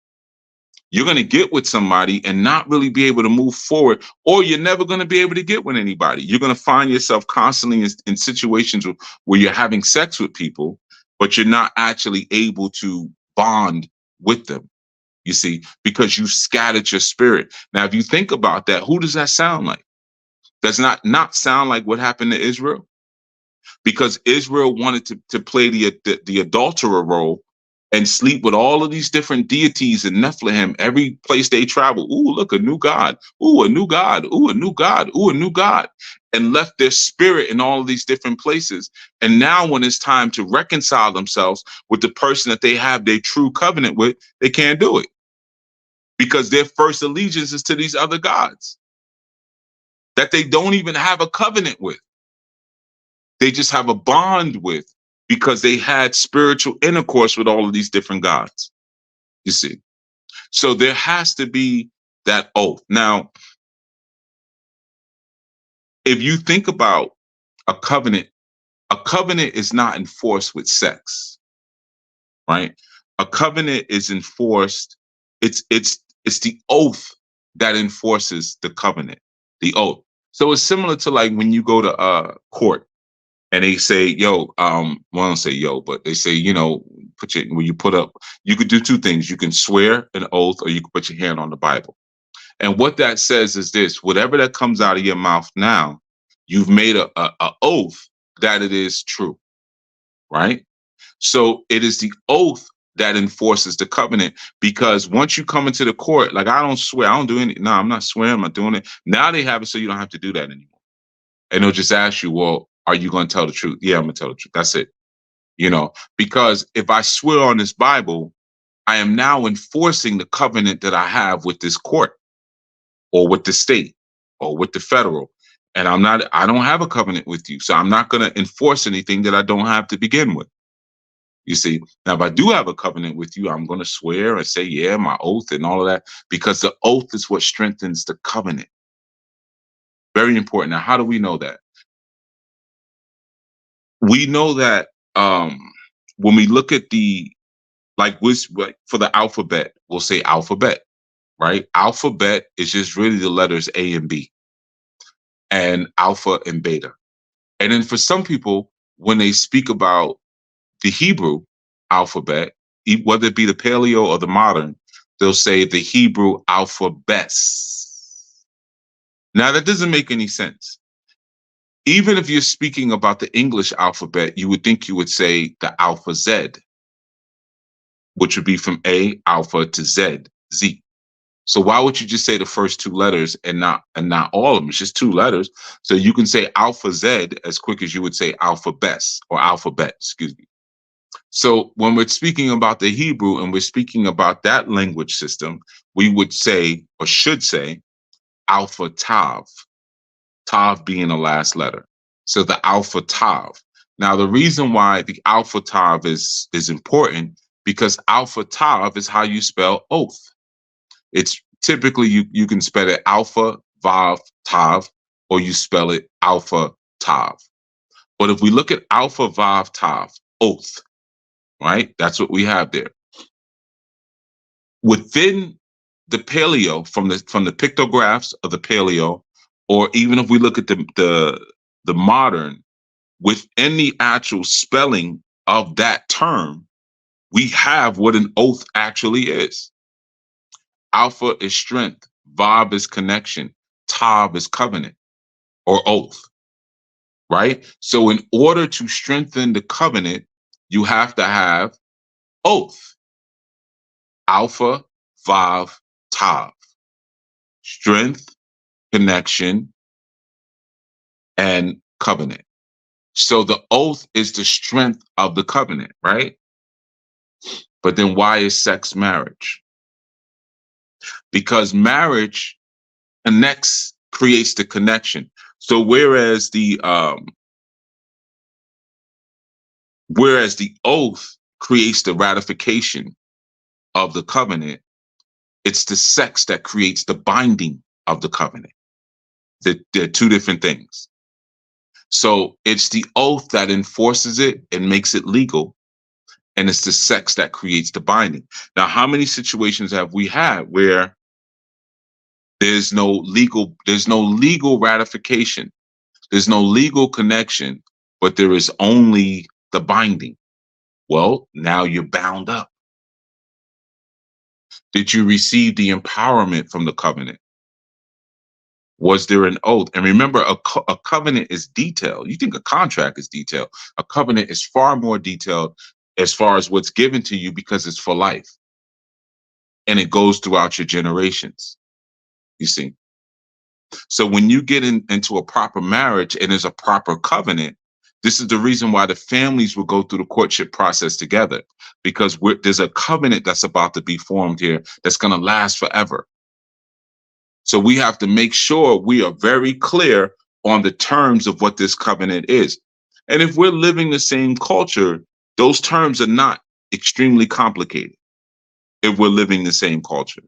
Speaker 1: You're going to get with somebody and not really be able to move forward, or you're never going to be able to get with anybody. You're going to find yourself constantly in situations where you're having sex with people, but you're not actually able to bond with them, you see, because you scattered your spirit. Now, if you think about that, who does that sound like? Does not sound like what happened to Israel? Because Israel wanted to play the adulterer role and sleep with all of these different deities in Nephilim, every place they travel. Ooh, look, a new God. Ooh, a new God. Ooh, a new God. Ooh, a new God. And left their spirit in all of these different places. And now when it's time to reconcile themselves with the person that they have their true covenant with, they can't do it. Because their first allegiance is to these other gods that they don't even have a covenant with. They just have a bond with because they had spiritual intercourse with all of these different gods, you see. So there has to be that oath. Now, if you think about a covenant is not enforced with sex, right? A covenant is enforced, it's the oath that enforces the covenant, the oath. So it's similar to like when you go to court. And they say, yo, well, I don't say yo, but they say, when you put up, you could do two things. You can swear an oath or you can put your hand on the Bible. And what that says is this: whatever that comes out of your mouth now, you've made a oath that it is true, right? So it is the oath that enforces the covenant. Because once you come into the court, like, I don't swear, I don't do any, no, I'm not swearing, I'm not doing it. Now they have it so you don't have to do that anymore. And they'll just ask you, well, are you going to tell the truth? Yeah, I'm going to tell the truth. That's it. Because if I swear on this Bible, I am now enforcing the covenant that I have with this court or with the state or with the federal. And I don't have a covenant with you. So I'm not going to enforce anything that I don't have to begin with. You see, now if I do have a covenant with you, I'm going to swear and say, yeah, my oath and all of that, because the oath is what strengthens the covenant. Very important. Now, how do we know that? We know that when we look at for the alphabet, we'll say alphabet, right? Alphabet is just really the letters A and B, and alpha and beta. And then for some people, when they speak about the Hebrew alphabet, whether it be the paleo or the modern, they'll say the Hebrew alphabets. Now, that doesn't make any sense. Even if you're speaking about the English alphabet, you would think you would say the alpha Z, which would be from A, alpha, to Z, Z. So why would you just say the first two letters and not all of them? It's just two letters. So you can say alpha Z as quick as you would say alphabets or alphabet, excuse me. So when we're speaking about the Hebrew and we're speaking about that language system, we would say, or should say, alpha tav, tav being the last letter. So the alpha tav. Now, the reason why the alpha tav is important, because alpha tav is how you spell oath. It's typically you can spell it alpha vav tav, or you spell it alpha tav. But if we look at alpha vav tav, oath, right? That's what we have there. Within the paleo, from the pictographs of the paleo, or even if we look at the modern, within the actual spelling of that term, we have what an oath actually is. Alpha is strength, vav is connection, tav is covenant or oath, right? So in order to strengthen the covenant, you have to have oath. Alpha, vav, tav. Strength, connection, and covenant. So the oath is the strength of the covenant, right? But then why is sex marriage? Because marriage creates the connection. So whereas the oath creates the ratification of the covenant, it's the sex that creates the binding of the covenant. They're two different things. So it's the oath that enforces it and makes it legal, and it's the sex that creates the binding. Now, how many situations have we had where there's no legal ratification, there's no legal connection, but there is only the binding? Well, now you're bound up. Did you receive the empowerment from the covenant? Was there an oath? And remember, a covenant is detailed. You think a contract is detailed. A covenant is far more detailed as far as what's given to you, because it's for life. And it goes throughout your generations, you see. So when you get into a proper marriage and there's a proper covenant, this is the reason why the families will go through the courtship process together, because there's a covenant that's about to be formed here that's going to last forever. So we have to make sure we are very clear on the terms of what this covenant is. And if we're living the same culture, those terms are not extremely complicated. If we're living the same culture,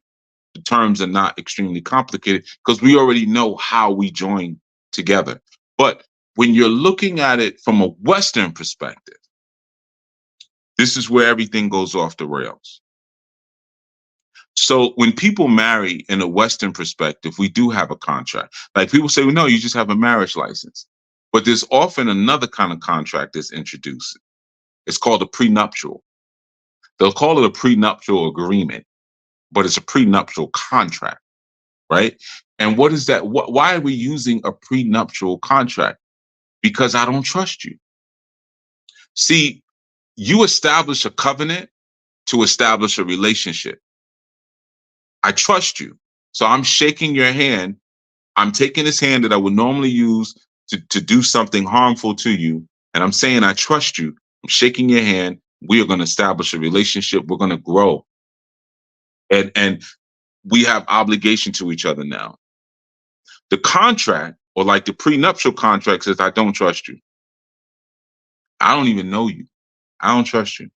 Speaker 1: the terms are not extremely complicated because we already know how we join together. But when you're looking at it from a Western perspective, this is where everything goes off the rails. So when people marry in a Western perspective, we do have a contract. Like people say, well, no, you just have a marriage license. But there's often another kind of contract that's introduced. It's called a prenuptial. They'll call it a prenuptial agreement, but it's a prenuptial contract, right? And what is that? Why are we using a prenuptial contract? Because I don't trust you. See, you establish a covenant to establish a relationship. I trust you. So I'm shaking your hand. I'm taking this hand that I would normally use to do something harmful to you. And I'm saying, I trust you. I'm shaking your hand. We are going to establish a relationship. We're going to grow. And we have obligation to each other now. The contract, or like the prenuptial contract, says, I don't trust you. I don't even know you. I don't trust you.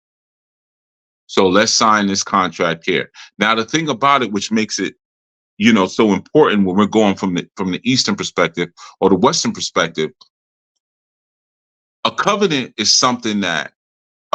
Speaker 1: So let's sign this contract here. Now, the thing about it, which makes it, so important when we're going from the Eastern perspective or the Western perspective, a covenant is something that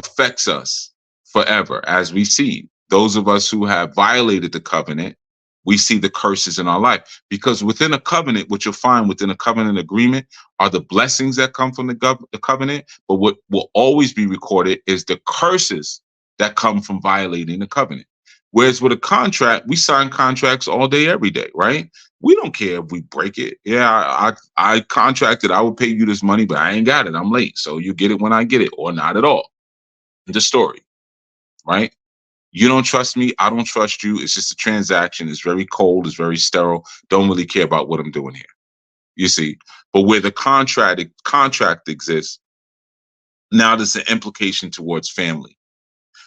Speaker 1: affects us forever. As we see, those of us who have violated the covenant, we see the curses in our life, because within a covenant, what you'll find within a covenant agreement are the blessings that come from the covenant. But what will always be recorded is the curses that come from violating the covenant. Whereas with a contract, we sign contracts all day, every day, right? We don't care if we break it. Yeah, I contracted, I will pay you this money, but I ain't got it. I'm late. So you get it when I get it, or not at all. The story, right? You don't trust me. I don't trust you. It's just a transaction. It's very cold. It's very sterile. Don't really care about what I'm doing here. You see, but where the contract exists, now there's an implication towards family.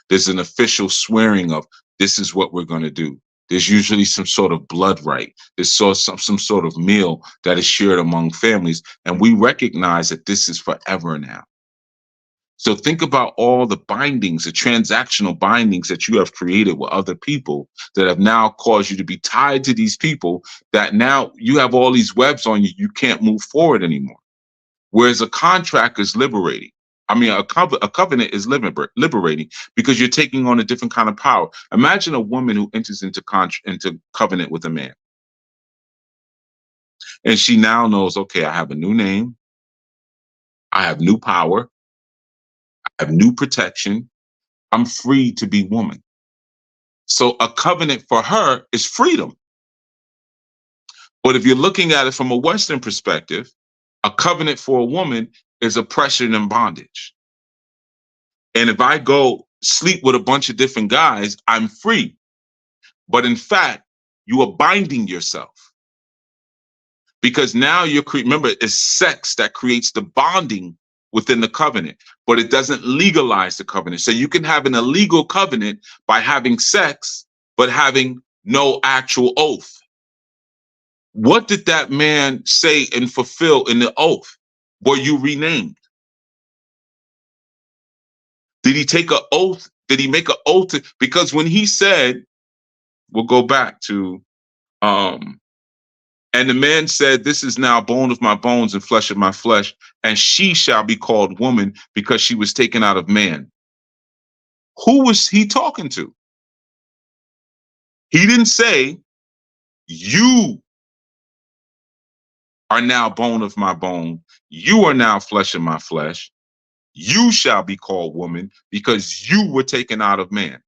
Speaker 1: There's an official swearing of, this is what we're going to do. There's usually some sort of blood right. There's some sort of meal that is shared among families. And we recognize that this is forever now. So think about all the bindings, the transactional bindings that you have created with other people that have now caused you to be tied to these people, that now you have all these webs on you. You can't move forward anymore. Whereas a contract is liberating. I mean, a covenant is liberating, because you're taking on a different kind of power. Imagine a woman who enters into covenant with a man. And she now knows, okay, I have a new name. I have new power. I have new protection. I'm free to be woman. So a covenant for her is freedom. But if you're looking at it from a Western perspective, a covenant for a woman is oppression and bondage. And if I go sleep with a bunch of different guys, I'm free. But in fact, you are binding yourself. Because now remember, it's sex that creates the bonding within the covenant, but it doesn't legalize the covenant. So you can have an illegal covenant by having sex, but having no actual oath. What did that man say and fulfill in the oath? Were you renamed? Did he take an oath? Did he make an oath? Because when he said, we'll go back to, and the man said, this is now bone of my bones and flesh of my flesh, and she shall be called woman, because she was taken out of man. Who was he talking to? He didn't say, you are now bone of my bone. You are now flesh of my flesh. You shall be called woman, because you were taken out of man.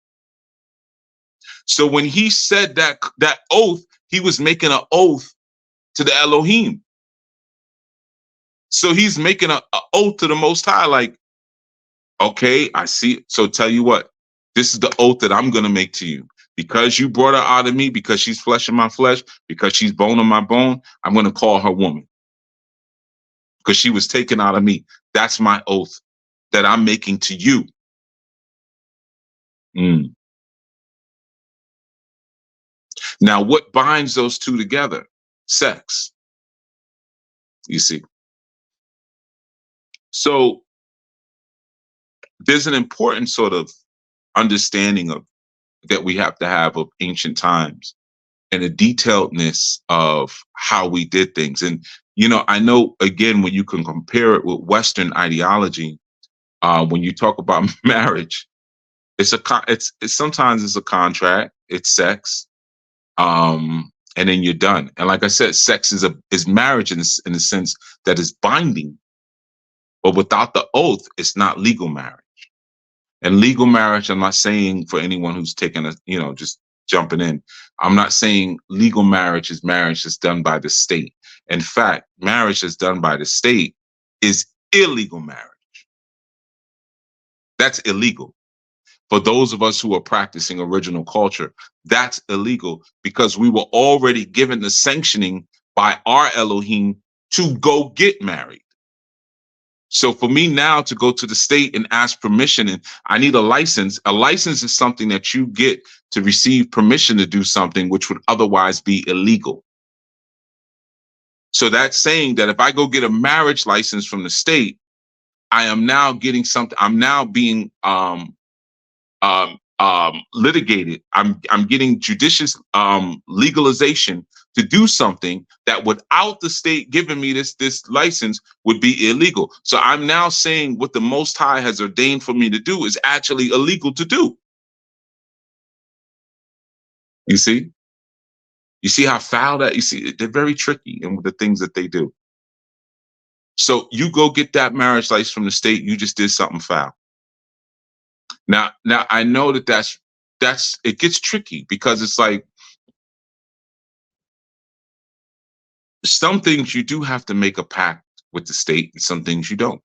Speaker 1: So when he said that oath, he was making an oath to the Elohim. So he's making an oath to the Most High, like, okay, I see. So tell you what, this is the oath that I'm going to make to you. Because you brought her out of me, because she's flesh of my flesh, because she's bone of my bone, I'm going to call her woman. Because she was taken out of me. That's my oath that I'm making to you. Now, what binds those two together? Sex. You see. So there's an important sort of understanding of that we have to have of ancient times, and the detailedness of how we did things. And, I know, again, when you can compare it with Western ideology, when you talk about marriage, it's sometimes it's a contract, it's sex, and then you're done. And like I said, sex is marriage in the sense that it's binding, but without the oath, it's not legal marriage. And legal marriage, I'm not saying for anyone who's taking just jumping in, I'm not saying legal marriage is marriage that's done by the state. In fact, marriage that's done by the state is illegal marriage. That's illegal. For those of us who are practicing original culture, that's illegal because we were already given the sanctioning by our Elohim to go get married. So for me now to go to the state and ask permission, and I need a license is something that you get to receive permission to do something which would otherwise be illegal. So that's saying that if I go get a marriage license from the state, I am now getting something. I'm now being litigated. I'm getting judicious legalization to do something that without the state giving me this license would be illegal. So I'm now saying what the Most High has ordained for me to do is actually illegal to do. You see? You see how foul that? You see, they're very tricky in the things that they do. So you go get that marriage license from the state, you just did something foul. Now I know that's it gets tricky because it's like some things you do have to make a pact with the state and some things you don't,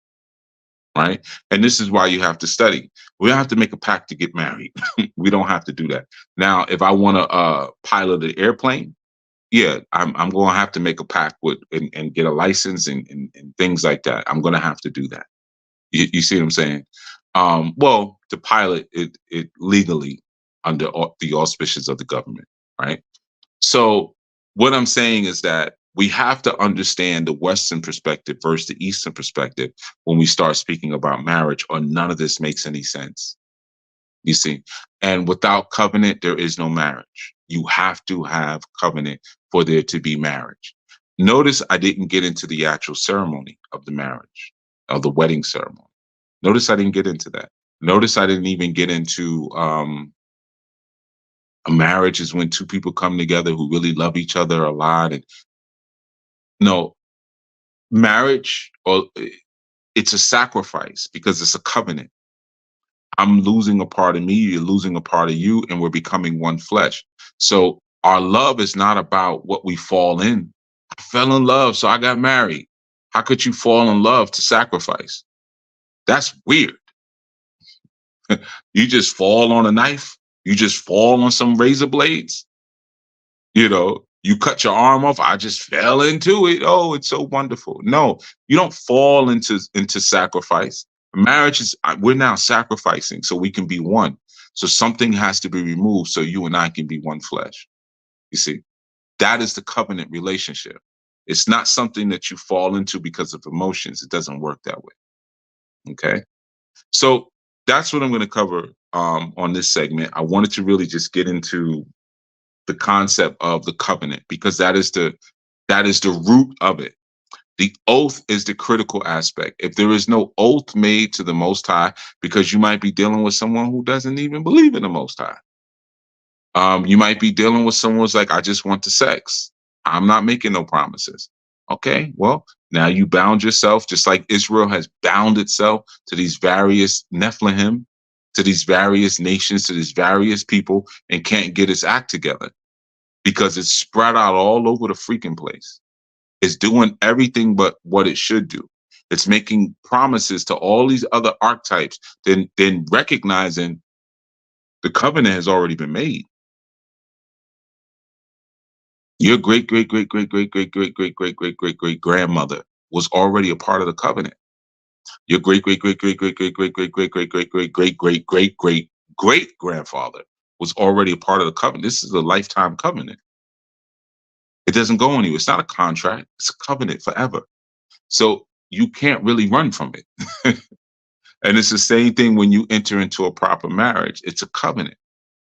Speaker 1: right? And this is why you have to study. We don't have to make a pact to get married. We don't have to do that. Now, if I want to pilot an airplane, yeah, I'm going to have to make a pact with and get a license and things like that. I'm going to have to do that. You see what I'm saying? Well, to pilot it legally under the auspices of the government, right? So what I'm saying is that we have to understand the Western perspective versus the Eastern perspective when we start speaking about marriage, or none of this makes any sense. You see, and without covenant, there is no marriage. You have to have covenant for there to be marriage. Notice I didn't get into the actual ceremony of the marriage, of the wedding ceremony. Notice I didn't get into that. Notice I didn't even get into a marriage is when two people come together who really love each other a lot. And no, marriage, or it's a sacrifice because it's a covenant. I'm losing a part of me, you're losing a part of you, and we're becoming one flesh. So our love is not about what we fall in. I fell in love, so I got married. How could you fall in love to sacrifice? That's weird. You just fall on a knife. You just fall on some razor blades. You cut your arm off. I just fell into it. Oh, it's so wonderful. No, you don't fall into sacrifice. Marriage is, we're now sacrificing so we can be one. So something has to be removed so you and I can be one flesh. You see, that is the covenant relationship. It's not something that you fall into because of emotions. It doesn't work that way. Okay. So that's what I'm going to cover on this segment. I wanted to really just get into the concept of the covenant because that is the root of it. The oath is the critical aspect. If there is no oath made to the Most High, because you might be dealing with someone who doesn't even believe in the Most High. You might be dealing with someone who's like, I just want the sex. I'm not making no promises. Okay, well, now you bound yourself, just like Israel has bound itself to these various Nephilim, to these various nations, to these various people, and can't get its act together because it's spread out all over the freaking place. It's doing everything but what it should do. It's making promises to all these other archetypes, then recognizing the covenant has already been made. Your great great great great great great great great great great great great grandmother was already a part of the covenant. Your great great great great great great great great great great great great great great great great great grandfather was already a part of the covenant. This is a lifetime covenant. It doesn't go anywhere. It's not a contract. It's a covenant forever. So you can't really run from it. And it's the same thing when you enter into a proper marriage. It's a covenant.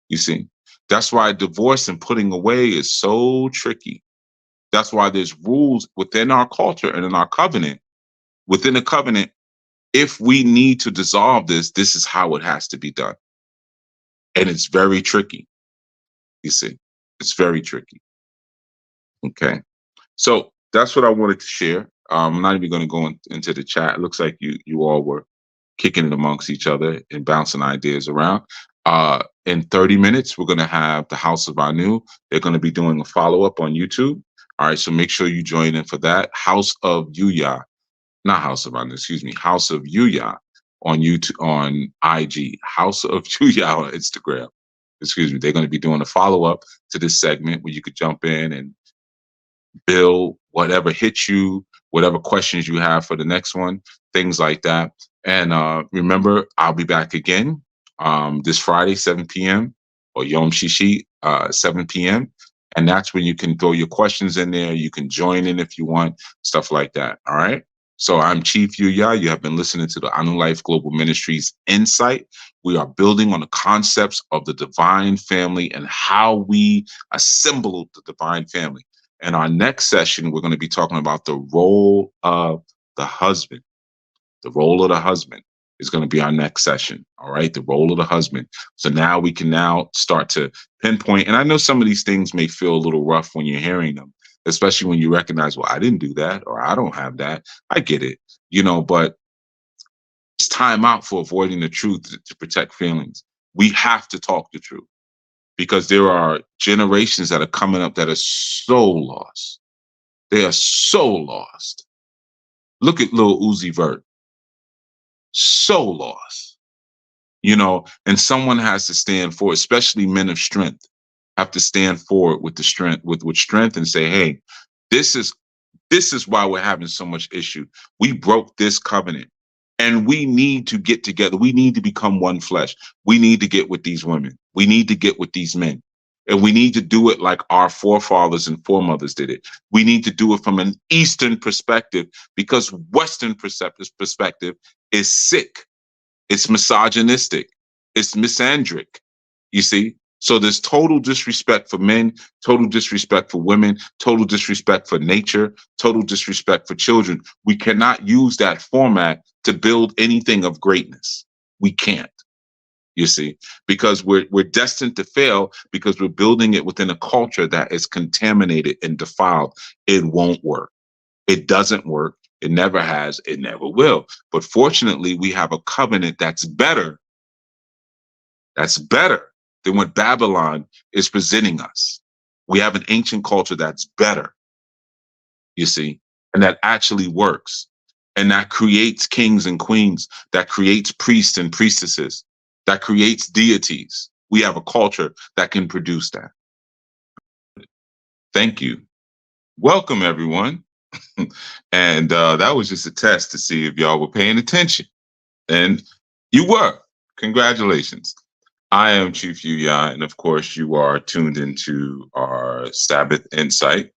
Speaker 1: You see, that's why divorce and putting away is so tricky. That's why there's rules within our culture and in our covenant. Within the covenant, if we need to dissolve this is how it has to be done. And it's very tricky. You see, it's very tricky. Okay. So that's what I wanted to share. I'm not even going to go into the chat. It looks like you all were kicking it amongst each other and bouncing ideas around. In 30 minutes, we're going to have the House of Anu. They're going to be doing a follow-up on YouTube. All right, so make sure you join in for that. House of Yuya, not House of Anu, excuse me, House of Yuya on YouTube, on IG, House of Yuya on Instagram. Excuse me. They're going to be doing a follow up to this segment where you could jump in and build whatever hits you, whatever questions you have for the next one, things like that. And remember, I'll be back again this Friday, 7 p.m. or Yom Shishi, 7 p.m. And that's when you can throw your questions in there. You can join in if you want, stuff like that. All right. So I'm Chief Yuya. You have been listening to the Anu Life Global Ministries Insight. We are building on the concepts of the divine family and how we assemble the divine family. In our next session, we're going to be talking about the role of the husband. The role of the husband is going to be our next session. All right. The role of the husband. So now we can now start to pinpoint. And I know some of these things may feel a little rough when you're hearing them, especially when you recognize, well, I didn't do that, or I don't have that. I get it, but it's time out for avoiding the truth to protect feelings. We have to talk the truth because there are generations that are coming up that are so lost. They are so lost. Look at Lil Uzi Vert. So lost, and someone has to stand for it, especially men of strength have to stand for it with strength and say, hey, this is why we're having so much issue. We broke this covenant and we need to get together. We need to become one flesh. We need to get with these women. We need to get with these men. And we need to do it like our forefathers and foremothers did it. We need to do it from an Eastern perspective because Western perspective is sick. It's misogynistic. It's misandric. You see? So there's total disrespect for men, total disrespect for women, total disrespect for nature, total disrespect for children. We cannot use that format to build anything of greatness. We can't. You see, because we're destined to fail because we're building it within a culture that is contaminated and defiled. It won't work. It doesn't work. It never has. It never will. But fortunately, we have a covenant that's better. That's better than what Babylon is presenting us. We have an ancient culture that's better, you see, and that actually works. And that creates kings and queens, that creates priests and priestesses, that creates deities. We have a culture that can produce that. Thank you. Welcome, everyone. And that was just a test to see if y'all were paying attention. And you were. Congratulations. I am Chief Yuya, and of course, you are tuned into our Sabbath Insight.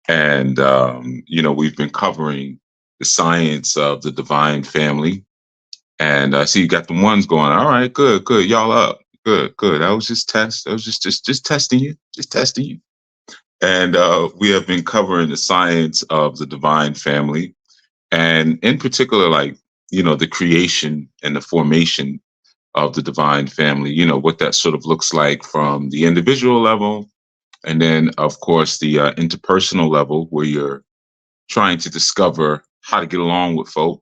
Speaker 1: And, we've been covering the science of the divine family. And I see you got the ones going. All right, good. Y'all up. Good. That was just test. That was just testing you. Just testing you. And we have been covering the science of the divine family. And in particular, the creation and the formation of the divine family, what that sort of looks like from the individual level. And then, of course, the interpersonal level where you're trying to discover how to get along with folk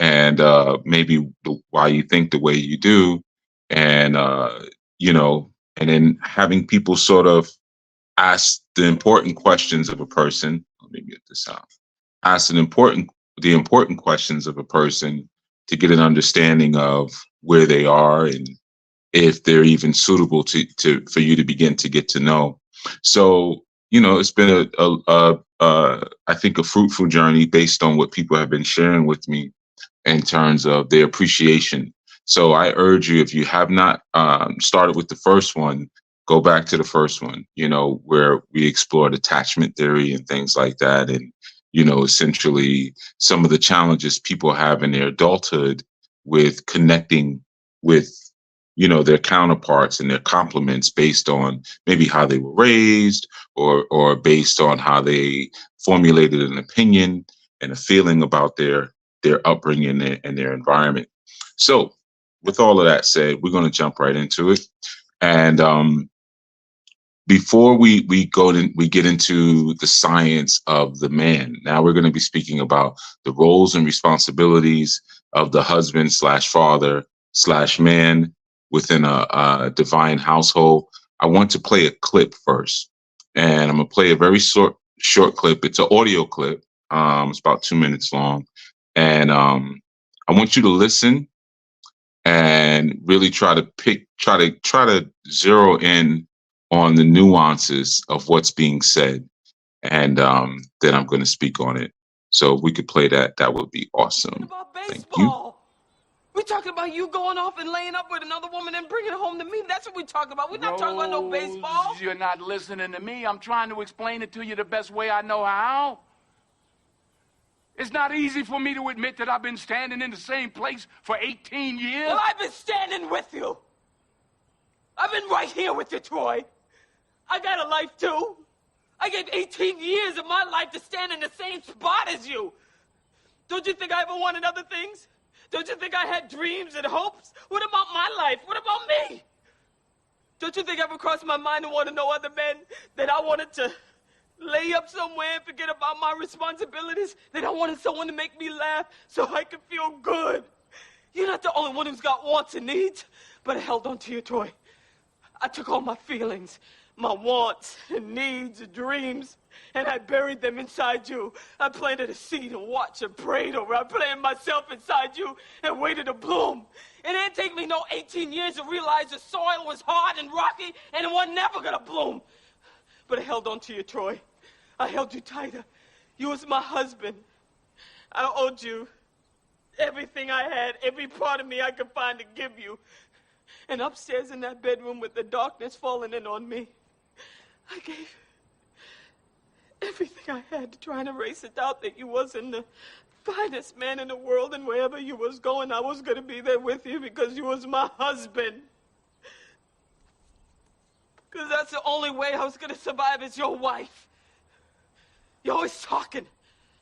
Speaker 1: and maybe why you think the way you do. And, and then having people sort of ask the important questions of a person. Let me get this out. Ask the important questions of a person to get an understanding of where they are and if they're even suitable for you to begin to get to know. So, it's been I think a fruitful journey based on what people have been sharing with me in terms of their appreciation. So I urge you, if you have not started with the first one, go back to the first one, where we explored attachment theory and things like that. And, essentially some of the challenges people have in their adulthood with connecting with, their counterparts and their complements based on maybe how they were raised or based on how they formulated an opinion and a feeling about their upbringing and their environment. So with all of that said, we're going to jump right into it. And before we get into the science of the man, now we're going to be speaking about the roles and responsibilities of the husband / father / man within a divine household. I want to play a clip first, and I'm going to play a very short clip. It's an audio clip. It's about 2 minutes long, and I want you to listen and really try to zero in on the nuances of what's being said, and then I'm going to speak on it. So if we could play that, that would be awesome.
Speaker 2: About
Speaker 1: Thank you.
Speaker 2: baseball. We're talking about you going off and laying up with another woman and bringing it home to me. That's what we're talking about. We're not talking about no baseball.
Speaker 3: You're not listening to me. I'm trying to explain it to you the best way I know how. It's not easy for me to admit that I've been standing in the same place for 18 years.
Speaker 2: Well, I've been standing with you. I've been right here with you, Troy. I got a life, too. I gave 18 years of my life to stand in the same spot as you. Don't you think I ever wanted other things? Don't you think I had dreams and hopes? What about my life? What about me? Don't you think it ever crossed my mind to want to know other men, that I wanted to lay up somewhere and forget about my responsibilities, that I wanted someone to make me laugh so I could feel good? You're not the only one who's got wants and needs, but I held on to you, Troy. I took all my feelings, my wants and needs and dreams, and I buried them inside you. I planted a seed and watched and prayed over. I planted myself inside you and waited to bloom. It didn't take me no 18 years to realize the soil was hard and rocky and it was never gonna bloom. But I held on to you, Troy. I held you tighter. You was my husband. I owed you everything I had, every part of me I could find to give you. And upstairs in that bedroom with the darkness falling in on me, I gave everything I had to try and erase the doubt that you wasn't the finest man in the world, and wherever you was going, I was going to be there with you because you was my husband. Because that's the only way I was going to survive as your wife. You're always talking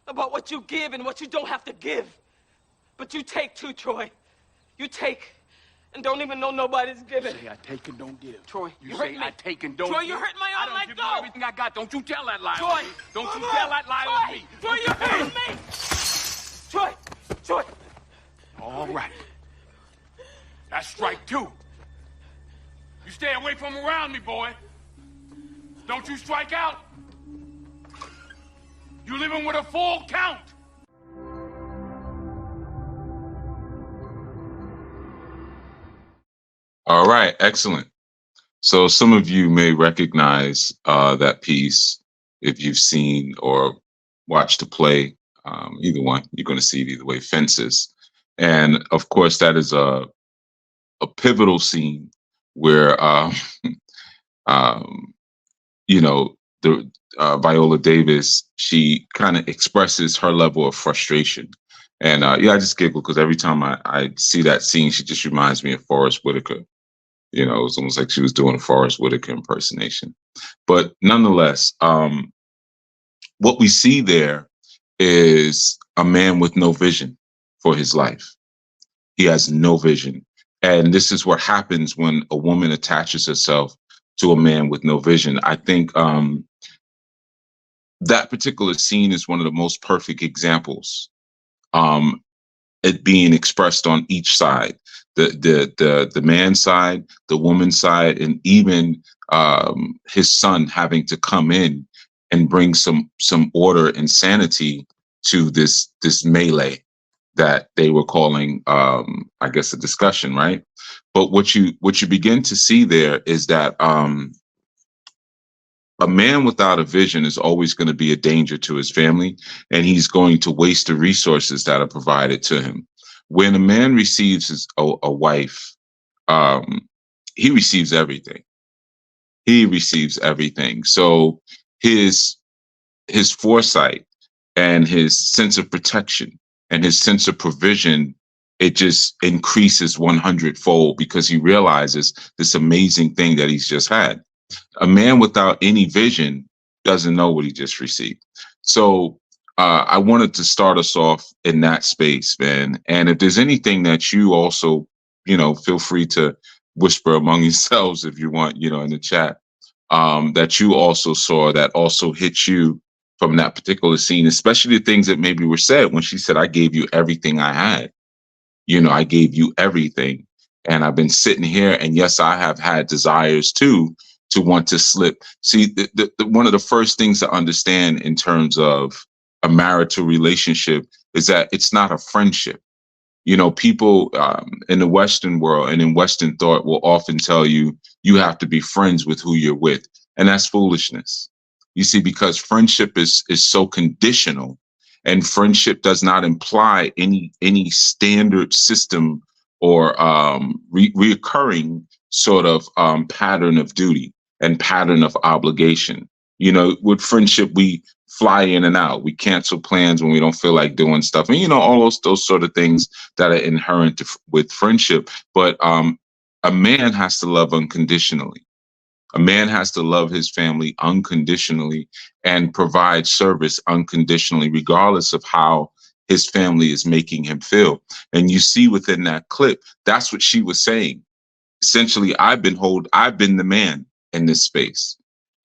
Speaker 2: about what you give and what you don't have to give. But you take too, Troy. You take and don't even know nobody's giving.
Speaker 3: You say I take and don't give.
Speaker 2: Troy,
Speaker 3: you
Speaker 2: you
Speaker 3: say
Speaker 2: hurt me.
Speaker 3: I take and don't
Speaker 2: Troy,
Speaker 3: give.
Speaker 2: you hurt my arm. Let
Speaker 3: give
Speaker 2: go.
Speaker 3: You everything I got. Don't you tell that lie
Speaker 2: Troy,
Speaker 3: on me. Don't you tell that lie on me.
Speaker 2: Troy, you hurt me. Troy, Troy.
Speaker 3: All right. That's strike two. You stay away from around me, boy. Don't you strike out. You living with a full count.
Speaker 1: All right, excellent. So some of you may recognize that piece if you've seen or watched the play. Either one, you're going to see it either way. Fences, and of course that is a pivotal scene where you know, the Viola Davis, she kind of expresses her level of frustration. And yeah, I just giggle because every time I see that scene, she just reminds me of Forrest Whitaker. You know, it's almost like she was doing a Forrest Whitaker impersonation. But nonetheless, what we see there is a man with no vision for his life. He has no vision. And this is what happens when a woman attaches herself to a man with no vision. I think that particular scene is one of the most perfect examples. It being expressed on each side, the man's side, the woman's side, and even his son having to come in and bring some order and sanity to this melee that they were calling, I guess, a discussion, right? But what you begin to see there is that a man without a vision is always going to be a danger to his family, and he's going to waste the resources that are provided to him. When a man receives a wife, he receives everything. He receives everything. So his foresight and his sense of protection and his sense of provision, it just increases 100-fold because he realizes this amazing thing that he's just had. A man without any vision doesn't know what he just received. So I wanted to start us off in that space, man. And if there's anything that you also, you know, feel free to whisper among yourselves if you want, you know, in the chat, that you also saw that also hit you from that particular scene, especially the things that maybe were said when she said, I gave you everything I had. You know, I gave you everything. And I've been sitting here, and yes, I have had desires too, to want to slip. See, one of the first things to understand in terms of a marital relationship is that it's not a friendship. You know, people in the Western world and in Western thought will often tell you you have to be friends with who you're with, and that's foolishness. You see, because friendship is so conditional, and friendship does not imply any standard system or reoccurring sort of pattern of duty and pattern of obligation. You know, with friendship, we fly in and out. We cancel plans when we don't feel like doing stuff, and you know all those sort of things that are inherent with friendship. But a man has to love unconditionally. A man has to love his family unconditionally and provide service unconditionally, regardless of how his family is making him feel. And you see within that clip, that's what she was saying. Essentially, I've been the man in this space.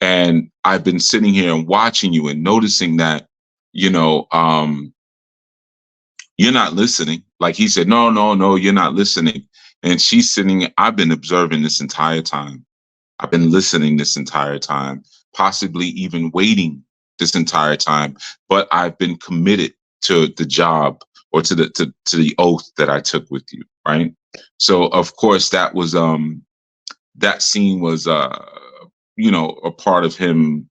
Speaker 1: And I've been sitting here and watching you and noticing that, you know, you're not listening. Like he said, no, no, no, you're not listening. And she's sitting, I've been observing this entire time. I've been listening this entire time, possibly even waiting this entire time, but I've been committed to the job or to the oath that I took with you, right? So of course that was that scene was you know, a part of him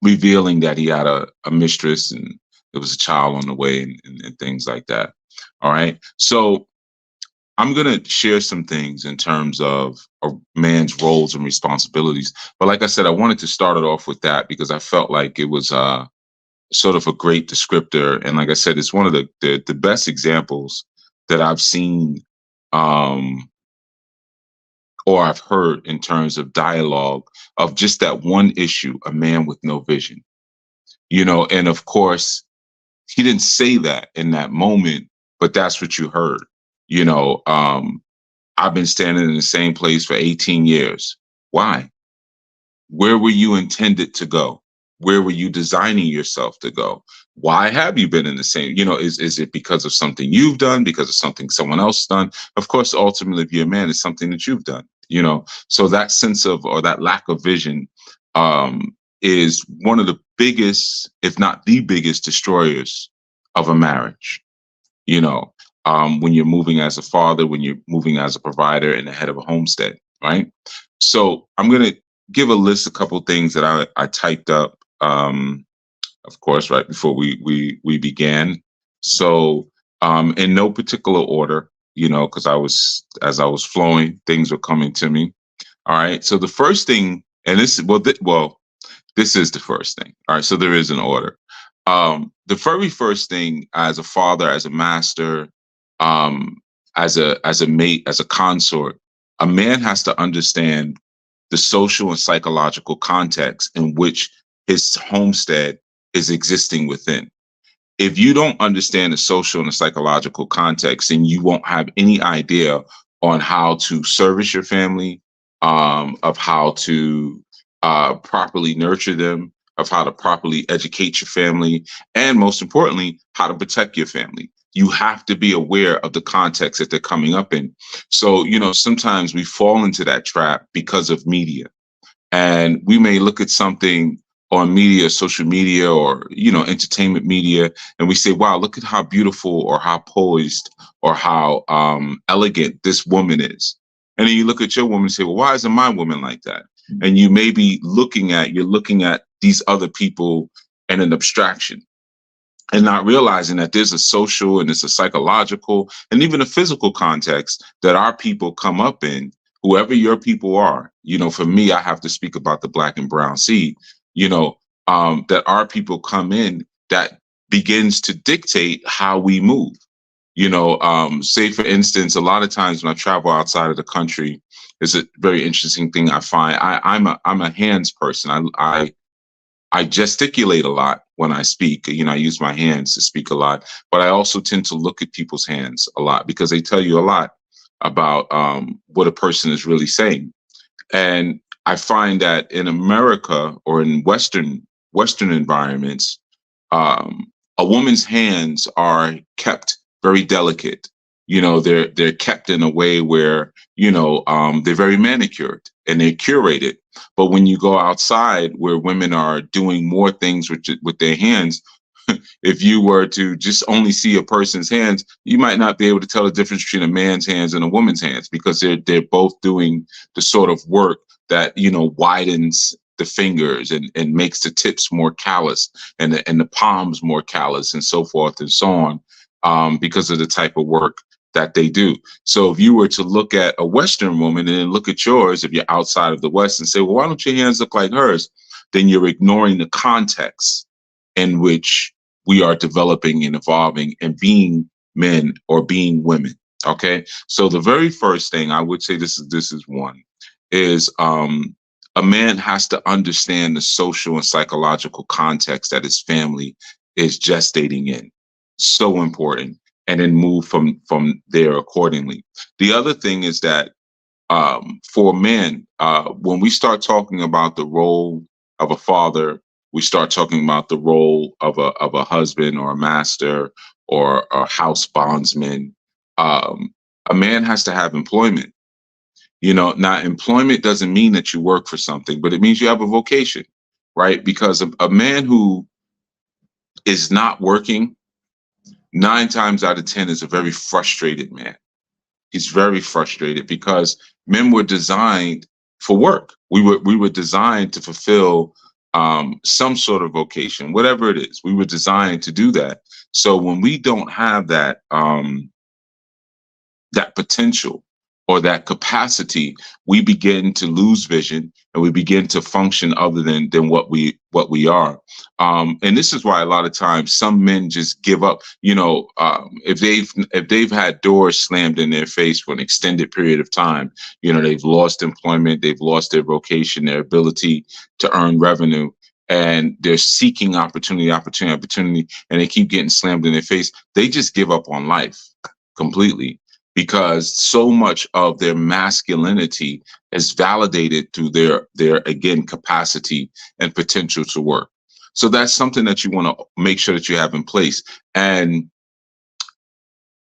Speaker 1: revealing that he had a mistress and there was a child on the way and things like that. All right. So I'm going to share some things in terms of a man's roles and responsibilities. But like I said, I wanted to start it off with that because I felt like it was sort of a great descriptor. And like I said, it's one of the best examples that I've seen or I've heard in terms of dialogue of just that one issue, a man with no vision. You know, and of course, he didn't say that in that moment, but that's what you heard. You know, I've been standing in the same place for 18 years. Why? Where were you intended to go? Where were you designing yourself to go? Why have you been in the same? You know, is it because of something you've done? Because of something someone else done? Of course, ultimately, if you're a man, it's something that you've done. You know, so that sense of or that lack of vision is one of the biggest, if not the biggest, destroyers of a marriage. You know, when you're moving as a father, when you're moving as a provider and the head of a homestead, right? So I'm going to give a list, a couple of things that I typed up, of course, right before we began. So in no particular order, you know, because as I was flowing, things were coming to me. All right. So the first thing, and this, this is the first thing. All right. So there is an order. The very first thing as a father, as a master, as a mate, as a consort, a man has to understand the social and psychological context in which his homestead is existing within. If you don't understand the social and the psychological context, then you won't have any idea on how to service your family, of how to properly nurture them, of how to properly educate your family, and most importantly, how to protect your family. You have to be aware of the context that they're coming up in. So, you know, sometimes we fall into that trap because of media. And we may look at something on media, social media, or, you know, entertainment media, and we say, wow, look at how beautiful or how poised or how elegant this woman is. And then you look at your woman and say, well, why isn't my woman like that? And you may be looking at these other people in an abstraction and not realizing that there's a social and there's a psychological and even a physical context that our people come up in, whoever your people are. You know, for me, I have to speak about the Black and brown seed, you know, that our people come in that begins to dictate how we move. You know, say, for instance, a lot of times when I travel outside of the country, it's a very interesting thing I find. I'm a hands person. I gesticulate a lot when I speak. You know, I use my hands to speak a lot, but I also tend to look at people's hands a lot because they tell you a lot about what a person is really saying. And I find that in America or in Western environments, a woman's hands are kept very delicate. You know, they're kept in a way where, you know, they're very manicured and they're curated. But when you go outside where women are doing more things with their hands, if you were to just only see a person's hands, you might not be able to tell the difference between a man's hands and a woman's hands, because they're both doing the sort of work that, you know, widens the fingers and makes the tips more callous and the palms more callous and so forth and so on, because of the type of work that they do. So if you were to look at a Western woman and then look at yours, if you're outside of the West, and say, well, why don't your hands look like hers? Then you're ignoring the context in which we are developing and evolving and being men or being women. Okay. So the very first thing I would say, this is one, is a man has to understand the social and psychological context that his family is gestating in. So important. And then move from there accordingly. The other thing is that for men, when we start talking about the role of a father, we start talking about the role of a husband or a master or a house bondsman. A man has to have employment. You know, now employment doesn't mean that you work for something, but it means you have a vocation, right? Because a man who is not working, 9 times out of 10 is a very frustrated man. He's very frustrated because men were designed for work. We were designed to fulfill some sort of vocation, whatever it is. We were designed to do that. So when we don't have that that potential or that capacity, we begin to lose vision and we begin to function other than what we are. And this is why a lot of times some men just give up. You know, if they've had doors slammed in their face for an extended period of time, you know, they've lost employment, they've lost their vocation, their ability to earn revenue, and they're seeking opportunity, and they keep getting slammed in their face. They just give up on life completely, because so much of their masculinity is validated through their again capacity and potential to work. So that's something that you want to make sure that you have in place. And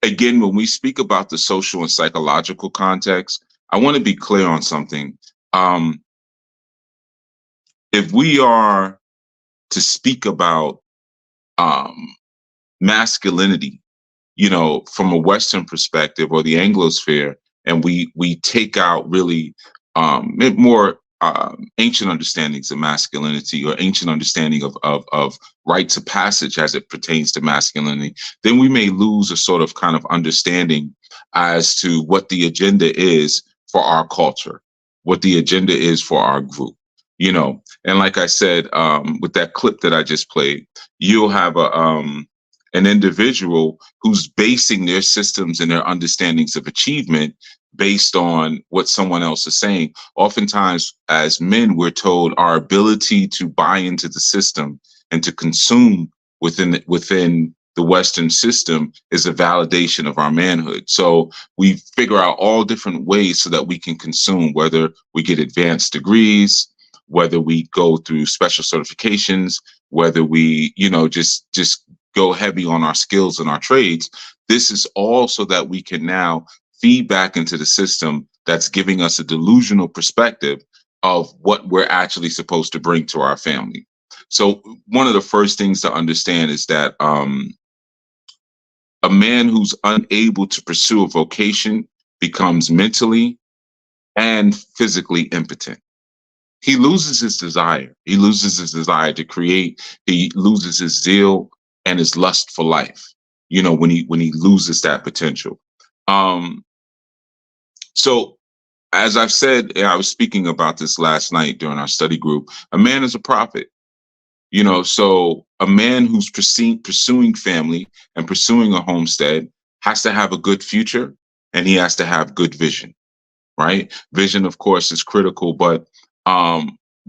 Speaker 1: again, when we speak about the social and psychological context, I want to be clear on something. If we are to speak about masculinity, you know, from a Western perspective or the Anglosphere, and we take out really more ancient understandings of masculinity or ancient understanding of rites of passage as it pertains to masculinity, then we may lose a sort of kind of understanding as to what the agenda is for our culture, what the agenda is for our group. You know, and like I said, with that clip that I just played, you'll have an individual who's basing their systems and their understandings of achievement based on what someone else is saying. Oftentimes, as men, we're told our ability to buy into the system and to consume within the Western system is a validation of our manhood. So we figure out all different ways so that we can consume, whether we get advanced degrees, whether we go through special certifications, whether we, you know, just go heavy on our skills and our trades. This is all so that we can now feed back into the system that's giving us a delusional perspective of what we're actually supposed to bring to our family. So one of the first things to understand is that a man who's unable to pursue a vocation becomes mentally and physically impotent. He loses his desire. He loses his desire to create. He loses his zeal and his lust for life, you know, when he loses that potential. So as I've said, I was speaking about this last night during our study group, a man is a prophet, you know, so a man who's pursuing family and pursuing a homestead has to have a good future, and he has to have good vision, right? Vision, of course, is critical, but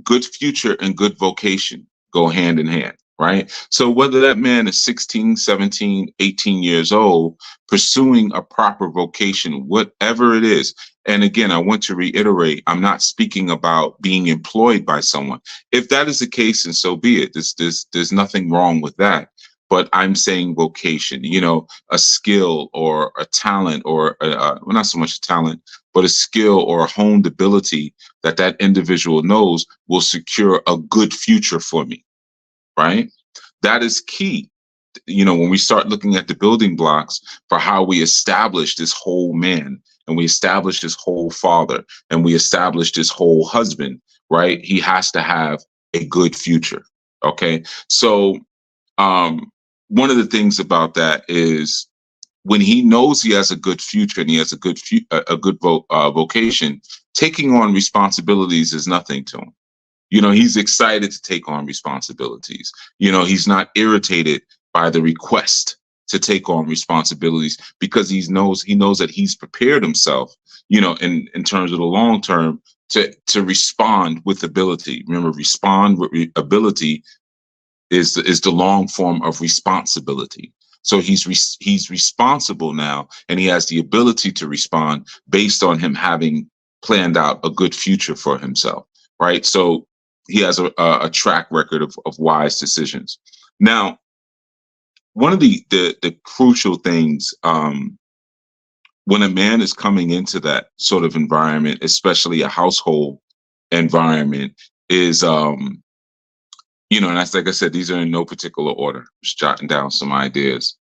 Speaker 1: good future and good vocation go hand in hand, right? So whether that man is 16, 17, 18 years old, pursuing a proper vocation, whatever it is. And again, I want to reiterate, I'm not speaking about being employed by someone. If that is the case, and so be it, there's nothing wrong with that. But I'm saying vocation, you know, a skill or a talent or well, not so much a talent, but a skill or a honed ability that individual knows will secure a good future for me, right? That is key. when we start looking at the building blocks for how we establish this whole man, and we establish this whole father, and we establish this whole husband, right? He has to have a good future. Okay. So one of the things about that is when he knows he has a good future and he has a good vocation, taking on responsibilities is nothing to him. He's excited to take on responsibilities. He's not irritated by the request to take on responsibilities because he knows that he's prepared himself, in terms of the long term to respond with ability. Remember, respond with ability is the long form of responsibility. So he's responsible now, and he has the ability to respond based on him having planned out a good future for himself, right? So he has a track record of wise decisions. Now, one of the crucial things when a man is coming into that sort of environment, especially a household environment, is and that's, like I said, these are in no particular order. Just jotting down some ideas.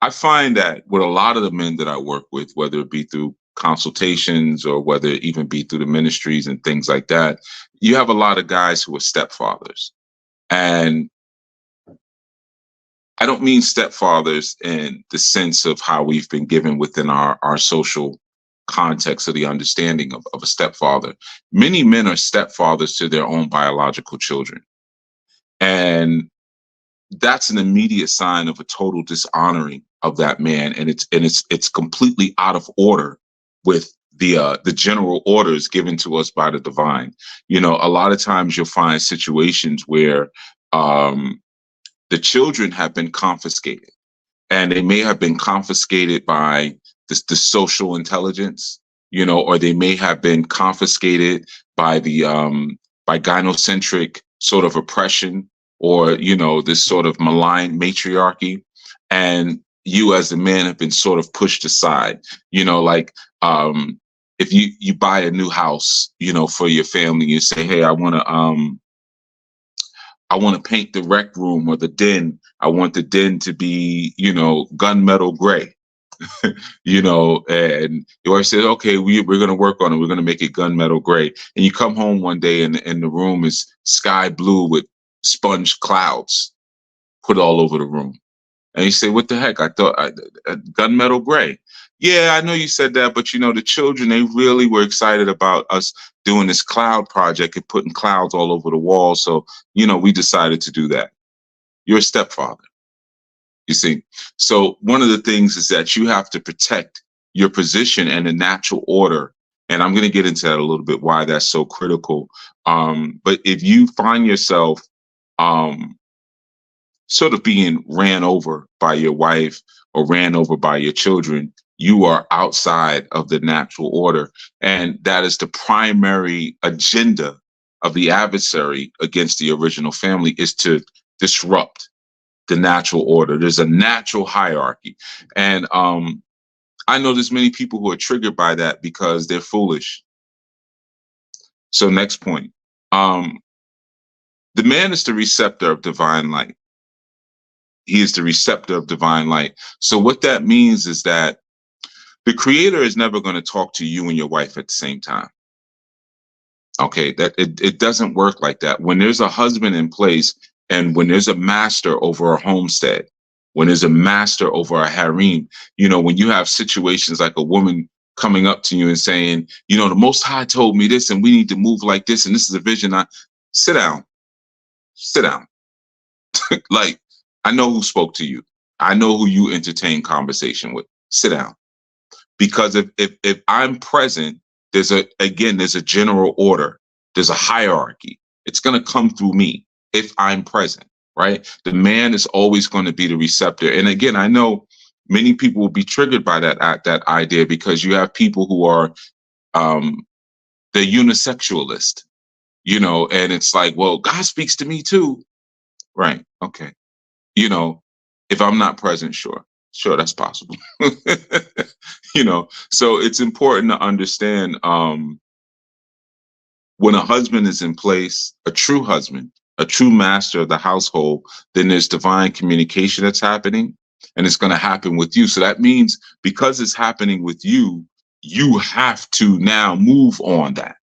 Speaker 1: I find that with a lot of the men that I work with, whether it be through consultations or whether it even be through the ministries and things like that, you have a lot of guys who are stepfathers. And I don't mean stepfathers in the sense of how we've been given within our social context of the understanding of a stepfather. Many men are stepfathers to their own biological children. And that's an immediate sign of a total dishonoring of that man, and it's completely out of order with the general orders given to us by the divine. A lot of times you'll find situations where the children have been confiscated, and they may have been confiscated by the social intelligence, or they may have been confiscated by the by gynocentric sort of oppression, or this sort of malign matriarchy, and you as a man have been sort of pushed aside. Like if you buy a new house, for your family, you say, hey, I want to paint the rec room or the den. I want the den to be gunmetal gray. And you always say, okay, we're going to work on it. We're going to make it gunmetal gray. And you come home one day and the room is sky blue with sponge clouds put all over the room. And you say, what the heck? I thought gunmetal gray. Yeah, I know you said that, but the children, they really were excited about us doing this cloud project and putting clouds all over the wall. So, we decided to do that. You're a stepfather. You see? So one of the things is that you have to protect your position and the natural order. And I'm going to get into that a little bit, why that's so critical. But if you find yourself sort of being ran over by your wife or ran over by your children, you are outside of the natural order. And that is the primary agenda of the adversary against the original family, is to disrupt the natural order. There's a natural hierarchy. And I know there's many people who are triggered by that because they're foolish. So next point. The man is the receptor of divine light. He is the receptor of divine light. So what that means is that the creator is never going to talk to you and your wife at the same time. Okay, that it doesn't work like that. When there's a husband in place, and when there's a master over a homestead, when there's a master over a harem, when you have situations like a woman coming up to you and saying, the Most High told me this, and we need to move like this, and this is a vision. Sit down. Like, I know who spoke to you. I know who you entertain conversation with. Sit down. Because if I'm present, there's a general order. There's a hierarchy. It's going to come through me if I'm present, right? The man is always going to be the receptor. And again, I know many people will be triggered by that idea, because you have people who are the unisexualist, and it's like, well, God speaks to me too. Right. Okay. If I'm not present, sure, that's possible. So it's important to understand when a husband is in place, a true husband a true master of the household, then there's divine communication that's happening, and it's going to happen with you. So that means because it's happening with you, you have to now move on that,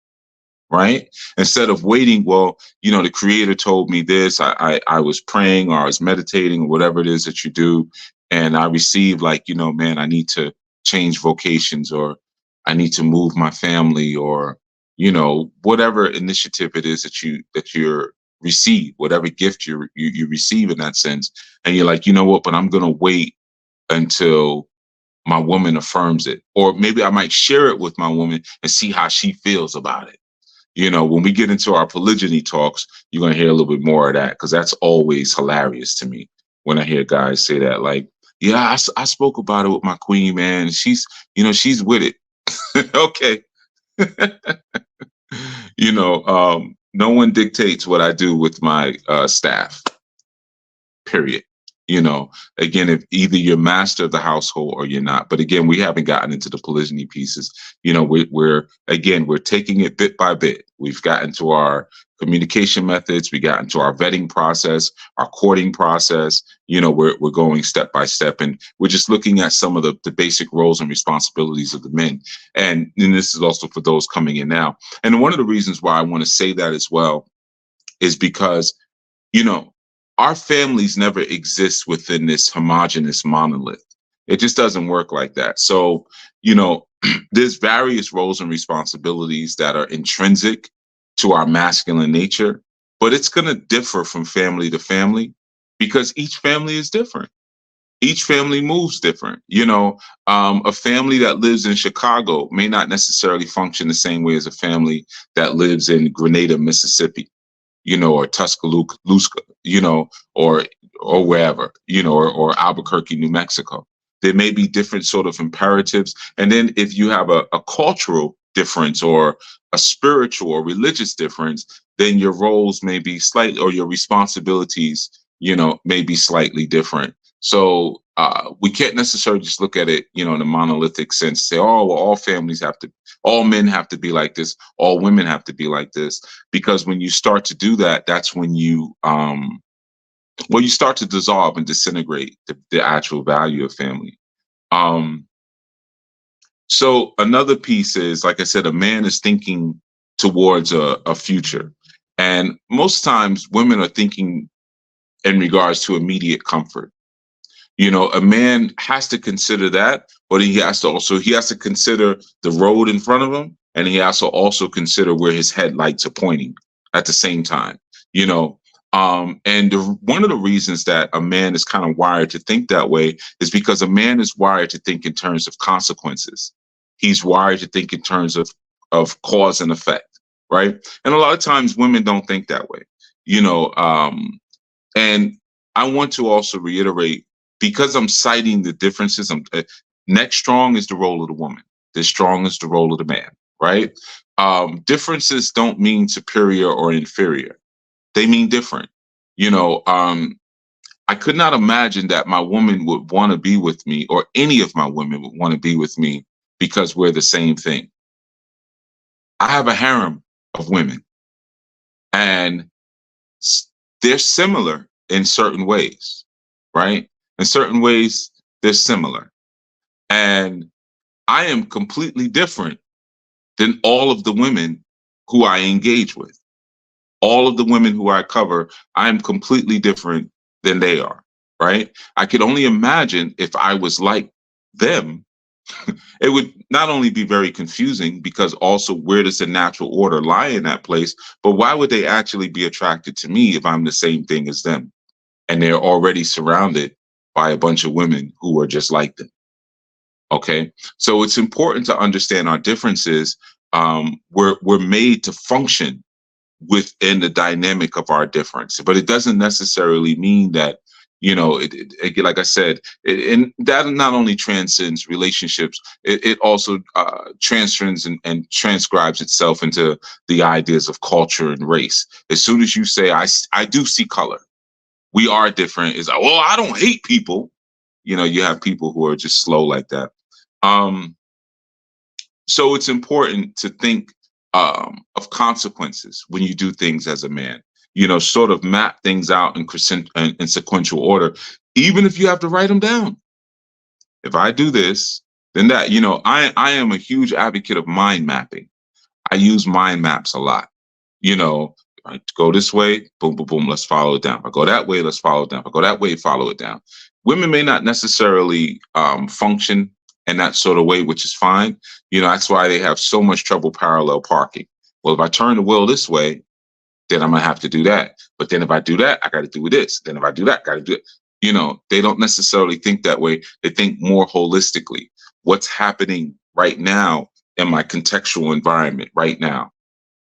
Speaker 1: right? Instead of waiting, well, the creator told me this, I was praying or I was meditating or whatever it is that you do. And I received like, man, I need to change vocations, or I need to move my family, or, whatever initiative it is that you're receive, whatever gift you receive in that sense. And you're like, you know what, but I'm going to wait until my woman affirms it. Or maybe I might share it with my woman and see how she feels about it. When we get into our polygyny talks, you're going to hear a little bit more of that, because that's always hilarious to me when I hear guys say that, like, yeah, I spoke about it with my queen, man. She's with it. Okay. No one dictates what I do with my staff, period. Again, if either you're master of the household or you're not. But again, we haven't gotten into the polygyny pieces. We're taking it bit by bit. We've gotten to our communication methods. We got into our vetting process, our courting process. We're going step by step, and we're just looking at some of the basic roles and responsibilities of the men. And this is also for those coming in now. And one of the reasons why I want to say that as well is because, our families never exist within this homogenous monolith. It just doesn't work like that. So, there's various roles and responsibilities that are intrinsic to our masculine nature, but it's going to differ from family to family because each family is different. Each family moves different. A family that lives in Chicago may not necessarily function the same way as a family that lives in Grenada, Mississippi, or Tuscaloosa, or wherever, or Albuquerque, New Mexico. There may be different sort of imperatives. And then if you have a cultural difference or a spiritual or religious difference, then your roles may be slightly, or your responsibilities, may be slightly different. So we can't necessarily just look at it, in a monolithic sense, say, oh, well, all men have to be like this, all women have to be like this. Because when you start to do that, that's when you start to dissolve and disintegrate the actual value of family. So another piece is, like I said, a man is thinking towards a future. And most times women are thinking in regards to immediate comfort. A man has to consider that, but he has to consider the road in front of him, and he has to also consider where his headlights are pointing at the same time. One of the reasons that a man is kind of wired to think that way is because a man is wired to think in terms of consequences. He's wired to think in terms of cause and effect, right? And a lot of times women don't think that way, and I want to also reiterate, because I'm citing the differences, next strong is the role of the woman. This strong is the role of the man, right? Differences don't mean superior or inferior. They mean different. I could not imagine that my woman would want to be with me, or any of my women would want to be with me, because we're the same thing. I have a harem of women, and they're similar in certain ways, right? In certain ways, they're similar. And I am completely different than all of the women who I engage with. All of the women who I cover, I am completely different than they are, right? I could only imagine if I was like them, it would not only be very confusing, because also where does the natural order lie in that place, but why would they actually be attracted to me if I'm the same thing as them? And they're already surrounded by a bunch of women who are just like them. Okay, so it's important to understand our differences. We're made to function within the dynamic of our difference, but it doesn't necessarily mean that, like I said, and that not only transcends relationships, it also transcends and transcribes itself into the ideas of culture and race. As soon as you say, I do see color, we are different, is like, well, I don't hate people. You have people who are just slow like that. So it's important to think of consequences when you do things as a man. sort of map things out in sequential order, even if you have to write them down. If I do this, then that, I am a huge advocate of mind mapping. I use mind maps a lot. I go this way, boom, boom, boom, let's follow it down. If I go that way, let's follow it down. If I go that way, follow it down. Women may not necessarily function in that sort of way, which is fine. That's why they have so much trouble parallel parking. Well, if I turn the wheel this way, then I'm going to have to do that. But then if I do that, I got to do this. Then if I do that, I got to do it. They don't necessarily think that way. They think more holistically. What's happening right now in my contextual environment right now,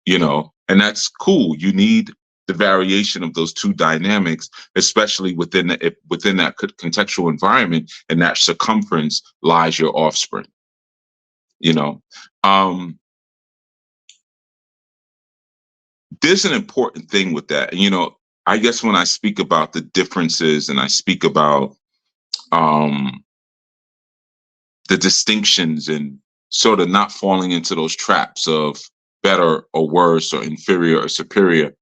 Speaker 1: and that's cool. You need the variation of those two dynamics, especially within that contextual environment, and that circumference lies your offspring. There's an important thing with that. I guess when I speak about the differences and I speak about the distinctions and sort of not falling into those traps of better or worse or inferior or superior.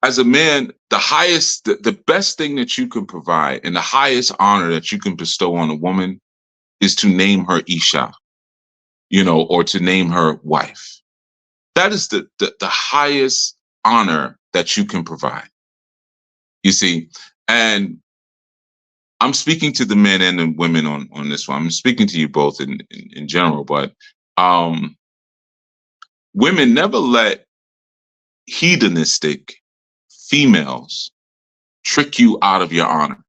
Speaker 1: As a man, the best thing that you can provide and the highest honor that you can bestow on a woman is to name her Isha, or to name her wife. That is the highest honor that you can provide. You see, and I'm speaking to the men and the women on this one. I'm speaking to you both in general, but women never let hedonistic females trick you out of your honor.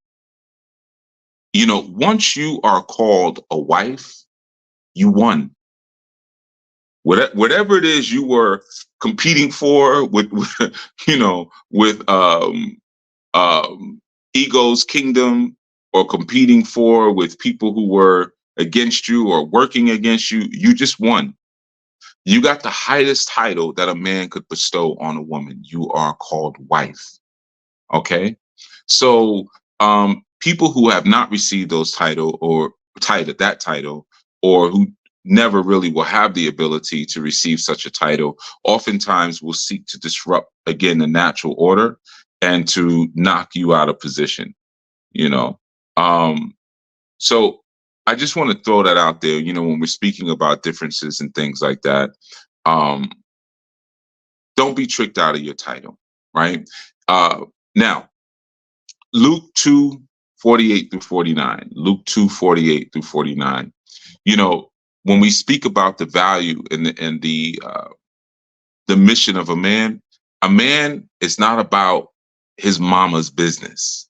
Speaker 1: Once you are called a wife, you won. Whatever it is you were competing for with Ego's kingdom, or competing for with people who were against you or working against you, you just won. You got the highest title that a man could bestow on a woman. You are called wife. Okay? So people who have not received those title, or who never really will have the ability to receive such a title, oftentimes will seek to disrupt, again, the natural order and to knock you out of position, So I just want to throw that out there, when we're speaking about differences and things like that. Don't be tricked out of your title, right? Now, Luke 2:48 through 49. Luke 2:48 through 49. When we speak about the value and the mission of a man is not about his mama's business.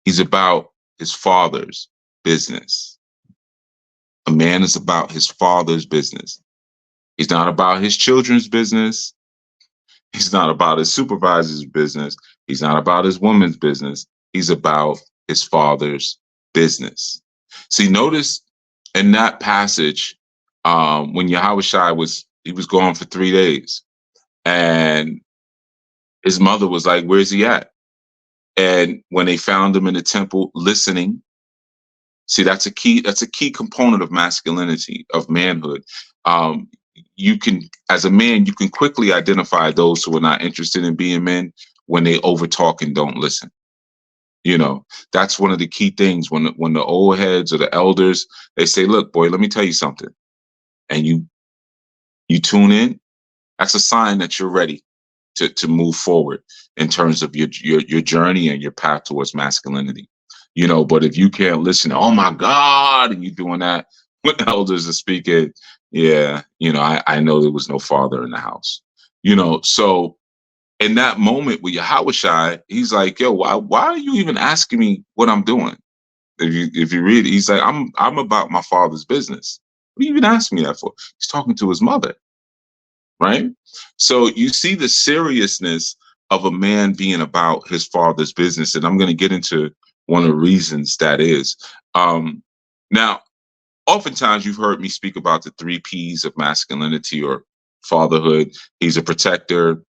Speaker 1: He's about his father's business. A man is about his father's business. He's not about his children's business. He's not about his supervisor's business. He's not about his woman's business. He's about his father's business. See, notice in that passage, when Yahushua was gone for 3 days, and his mother was like, "Where's he at?" And when they found him in the temple listening, see, that's a key component of masculinity, of manhood. You can, as a man, you can quickly identify those who are not interested in being men when they overtalk and don't listen. That's one of the key things when the old heads or the elders, they say, "Look, boy, let me tell you something," and you tune in. That's a sign that you're ready to move forward in terms of your journey and your path towards masculinity. But if you can't listen, "Oh my God," and you're doing that when elders are speaking, yeah, I know there was no father in the house. So in that moment with Yahushua, he's like, "Yo, why are you even asking me what I'm doing?" If you read it, he's like, I'm about my father's business. What are you even asking me that for? He's talking to his mother, right? So you see the seriousness of a man being about his father's business, and I'm going to get into one of the reasons that is. Now, oftentimes you've heard me speak about the 3 P's of masculinity or fatherhood. He's a protector,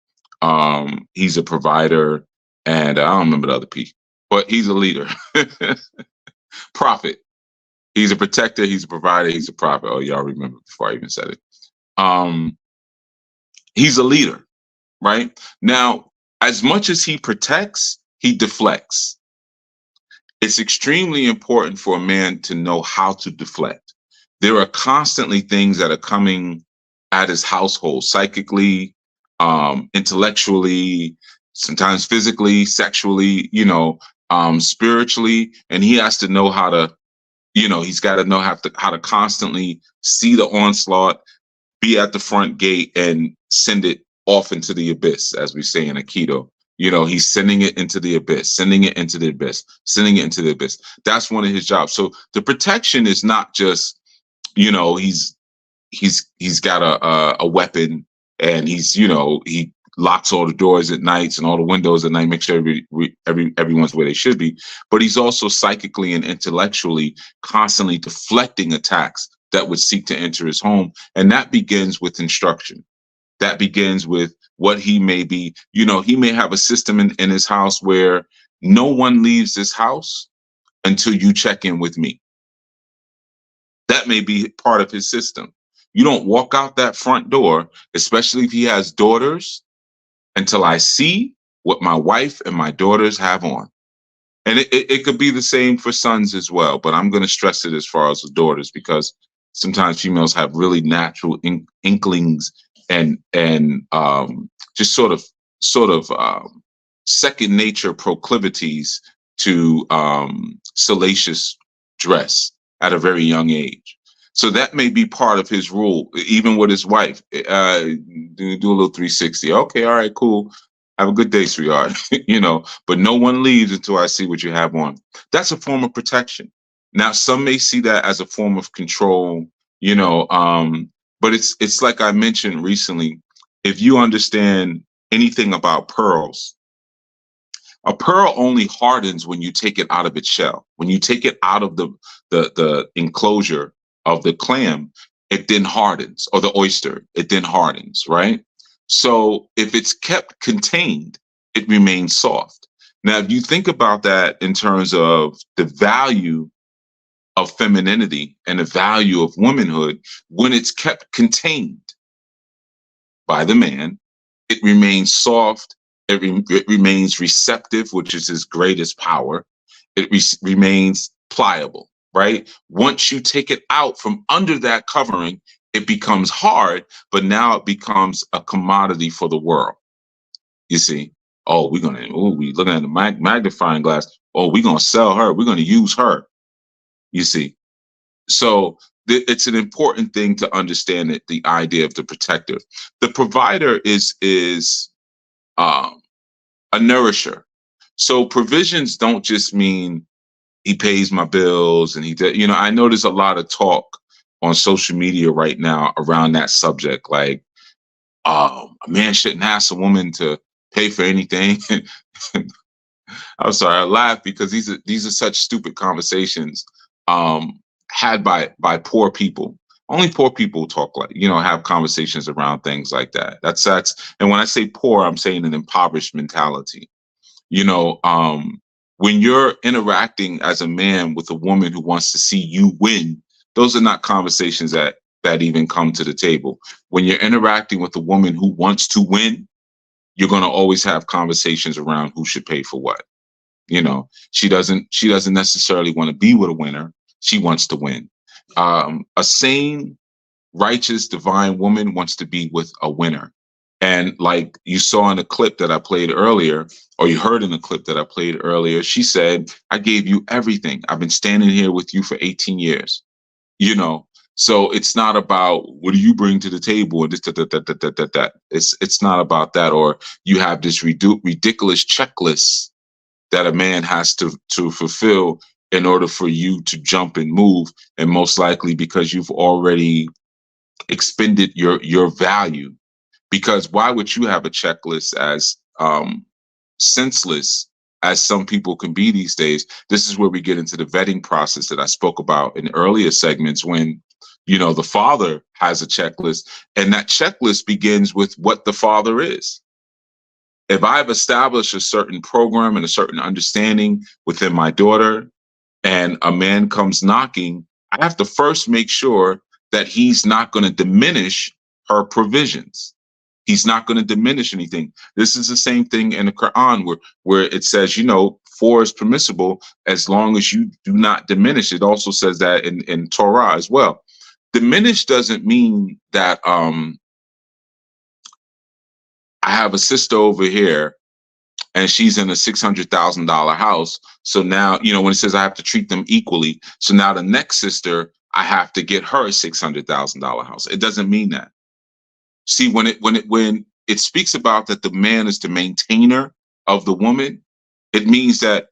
Speaker 1: he's a provider, and I don't remember the other P, but he's a leader. Prophet. He's a protector, he's a provider, he's a prophet. Oh, y'all remember before I even said it. He's a leader. right? Now, as much as he protects, he deflects. It's extremely important for a man to know how to deflect. There are constantly things that are coming at his household, psychically, intellectually, sometimes physically, sexually, spiritually, and he has to know how to, he's got to know how to constantly see the onslaught, be at the front gate, and send it off into the abyss, as we say in Aikido. He's sending it into the abyss, sending it into the abyss, sending it into the abyss. That's one of his jobs. So the protection is not just, he's got a weapon, and he locks all the doors at nights and all the windows at night, make sure everyone's where they should be. But he's also psychically and intellectually constantly deflecting attacks that would seek to enter his home. And that begins with instruction. That begins with what he may be. He may have a system in his house where no one leaves this house until you check in with me. That may be part of his system. You don't walk out that front door, especially if he has daughters, until I see what my wife and my daughters have on. And it could be the same for sons as well, but I'm going to stress it as far as the daughters, because sometimes females have really natural inklings and just sort of second nature proclivities to salacious dress at a very young age. So that may be part of his rule, even with his wife. Do a little 360. Okay, all right, cool. Have a good day, sweetheart. But no one leaves until I see what you have on. That's a form of protection. Now, some may see that as a form of control, but it's like I mentioned recently. If you understand anything about pearls, a pearl only hardens when you take it out of its shell. When you take it out of the enclosure of the clam, it then hardens, or the oyster, it then hardens, right? So if it's kept contained, it remains soft. Now, if you think about that in terms of the value of femininity and the value of womanhood, when it's kept contained by the man, it remains soft, it remains receptive, which is his greatest power. It remains pliable. Right? Once you take it out from under that covering, it becomes hard, but now it becomes a commodity for the world. You see? Oh, we looking at the magnifying glass. Oh, we're going to sell her. We're going to use her. You see? So it's an important thing to understand that the idea of the protector. The provider is a nourisher. So provisions don't just mean he pays my bills and he did, I know there's a lot of talk on social media right now around that subject. Like, a man shouldn't ask a woman to pay for anything. I'm sorry, I laugh because these are such stupid conversations had by poor people. Only poor people talk have conversations around things like that. That's and when I say poor, I'm saying an impoverished mentality. When you're interacting as a man with a woman who wants to see you win, those are not conversations that even come to the table. When you're interacting with a woman who wants to win, you're going to always have conversations around who should pay for what. She doesn't necessarily want to be with a winner. She wants to win. A sane, righteous, divine woman wants to be with a winner. And like you saw in the clip that I played earlier, or you heard in the clip that I played earlier, she said, I gave you everything. I've been standing here with you for 18 years. So it's not about what do you bring to the table and this, that. It's not about that. Or you have this ridiculous checklist that a man has to fulfill in order for you to jump and move. And most likely because you've already expended your value. Because why would you have a checklist as senseless as some people can be these days? This is where we get into the vetting process that I spoke about in earlier segments when, the father has a checklist, and that checklist begins with what the father is. If I've established a certain program and a certain understanding within my daughter, and a man comes knocking, I have to first make sure that he's not going to diminish her provisions. He's not going to diminish anything. This is the same thing in the Quran where it says, 4 is permissible as long as you do not diminish. It also says that in Torah as well. Diminish doesn't mean that I have a sister over here and she's in a $600,000 house. So now, when it says I have to treat them equally, so now the next sister, I have to get her a $600,000 house. It doesn't mean that. See, when it speaks about that the man is the maintainer of the woman, it means that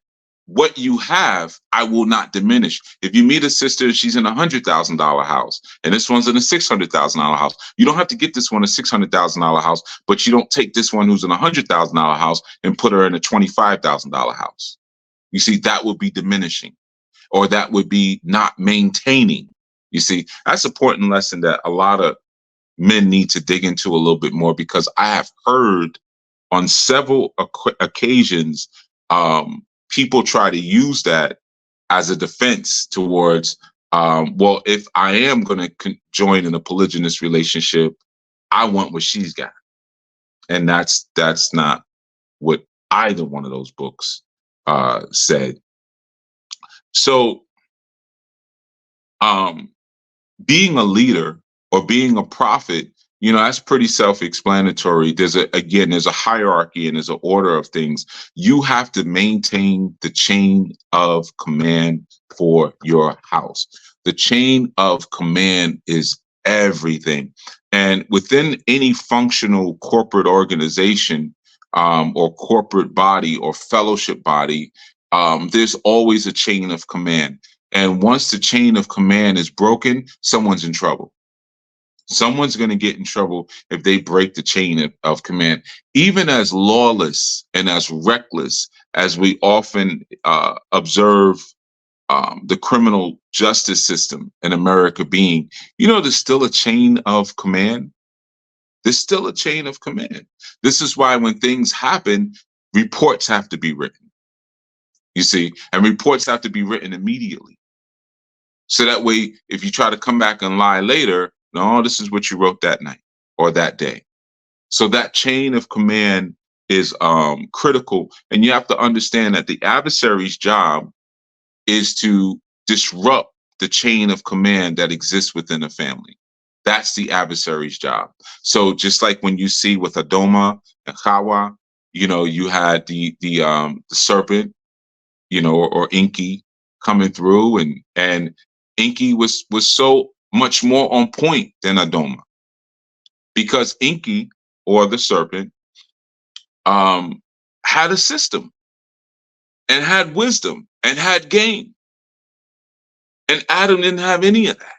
Speaker 1: what you have, I will not diminish. If you meet a sister, she's in a $100,000 house, and this one's in a $600,000 house. You don't have to get this one a $600,000 house, but you don't take this one who's in a $100,000 house and put her in a $25,000 house. You see, that would be diminishing, or that would be not maintaining. You see, that's an important lesson that a lot of men need to dig into a little bit more, because I have heard on several occasions people try to use that as a defense towards, well, if I am going to join in a polygynous relationship, I want what she's got. And that's not what either one of those books said. So being a leader or being a prophet, that's pretty self-explanatory. There's a hierarchy and there's an order of things. You have to maintain the chain of command for your house. The chain of command is everything. And within any functional corporate organization or corporate body or fellowship body, there's always a chain of command. And once the chain of command is broken, someone's in trouble. Someone's going to get in trouble if they break the chain of command. Even as lawless and as reckless as we often observe the criminal justice system in America being, there's still a chain of command. There's still a chain of command. This is why when things happen, reports have to be written. You see, and reports have to be written immediately. So that way, if you try to come back and lie later, no, this is what you wrote that night or that day. So that chain of command is critical. And you have to understand that the adversary's job is to disrupt the chain of command that exists within a family. That's the adversary's job. So just like when you see with Adoma and Hawa, you had the serpent, or Enki coming through, and Enki was so much more on point than Adoma, because Enki, or the serpent, had a system and had wisdom and had game. And Adam didn't have any of that,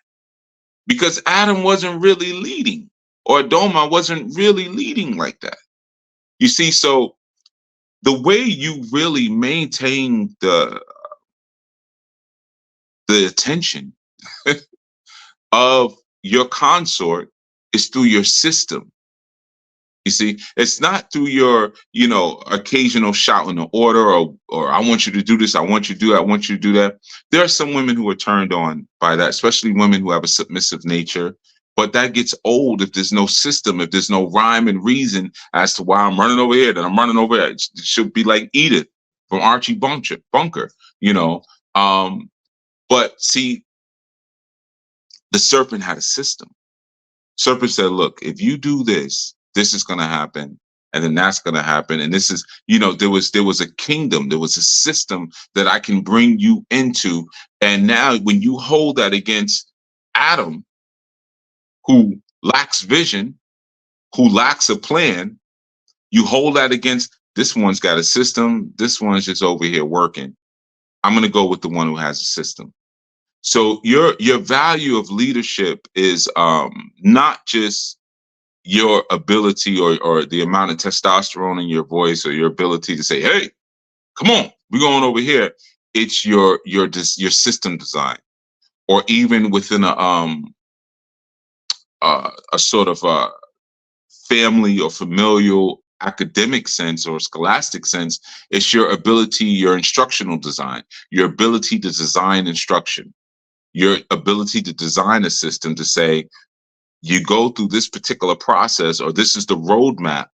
Speaker 1: because Adam wasn't really leading, or Adoma wasn't really leading like that. You see, so the way you really maintain the attention of your consort is through your system. You see, it's not through your, occasional shouting an order or I want you to do this, I want you to do that, I want you to do that. There are some women who are turned on by that, especially women who have a submissive nature. But that gets old if there's no system, if there's no rhyme and reason as to why I'm running over here, then I'm running over there. It should be like Edith from Archie Bunker, But see, the serpent had a system. Serpent said, look, if you do this, this is going to happen. And then that's going to happen. And this is, there was a kingdom, there was a system that I can bring you into. And now when you hold that against Adam, who lacks vision, who lacks a plan, you hold that against, this one's got a system, this one's just over here working. I'm going to go with the one who has a system. So your value of leadership is not just your ability or the amount of testosterone in your voice or your ability to say, hey, come on, we're going over here. It's your system design, or even within a sort of a family or familial academic sense or scholastic sense, it's your ability, your instructional design, your ability to design instruction, your ability to design a system to say, you go through this particular process, or this is the roadmap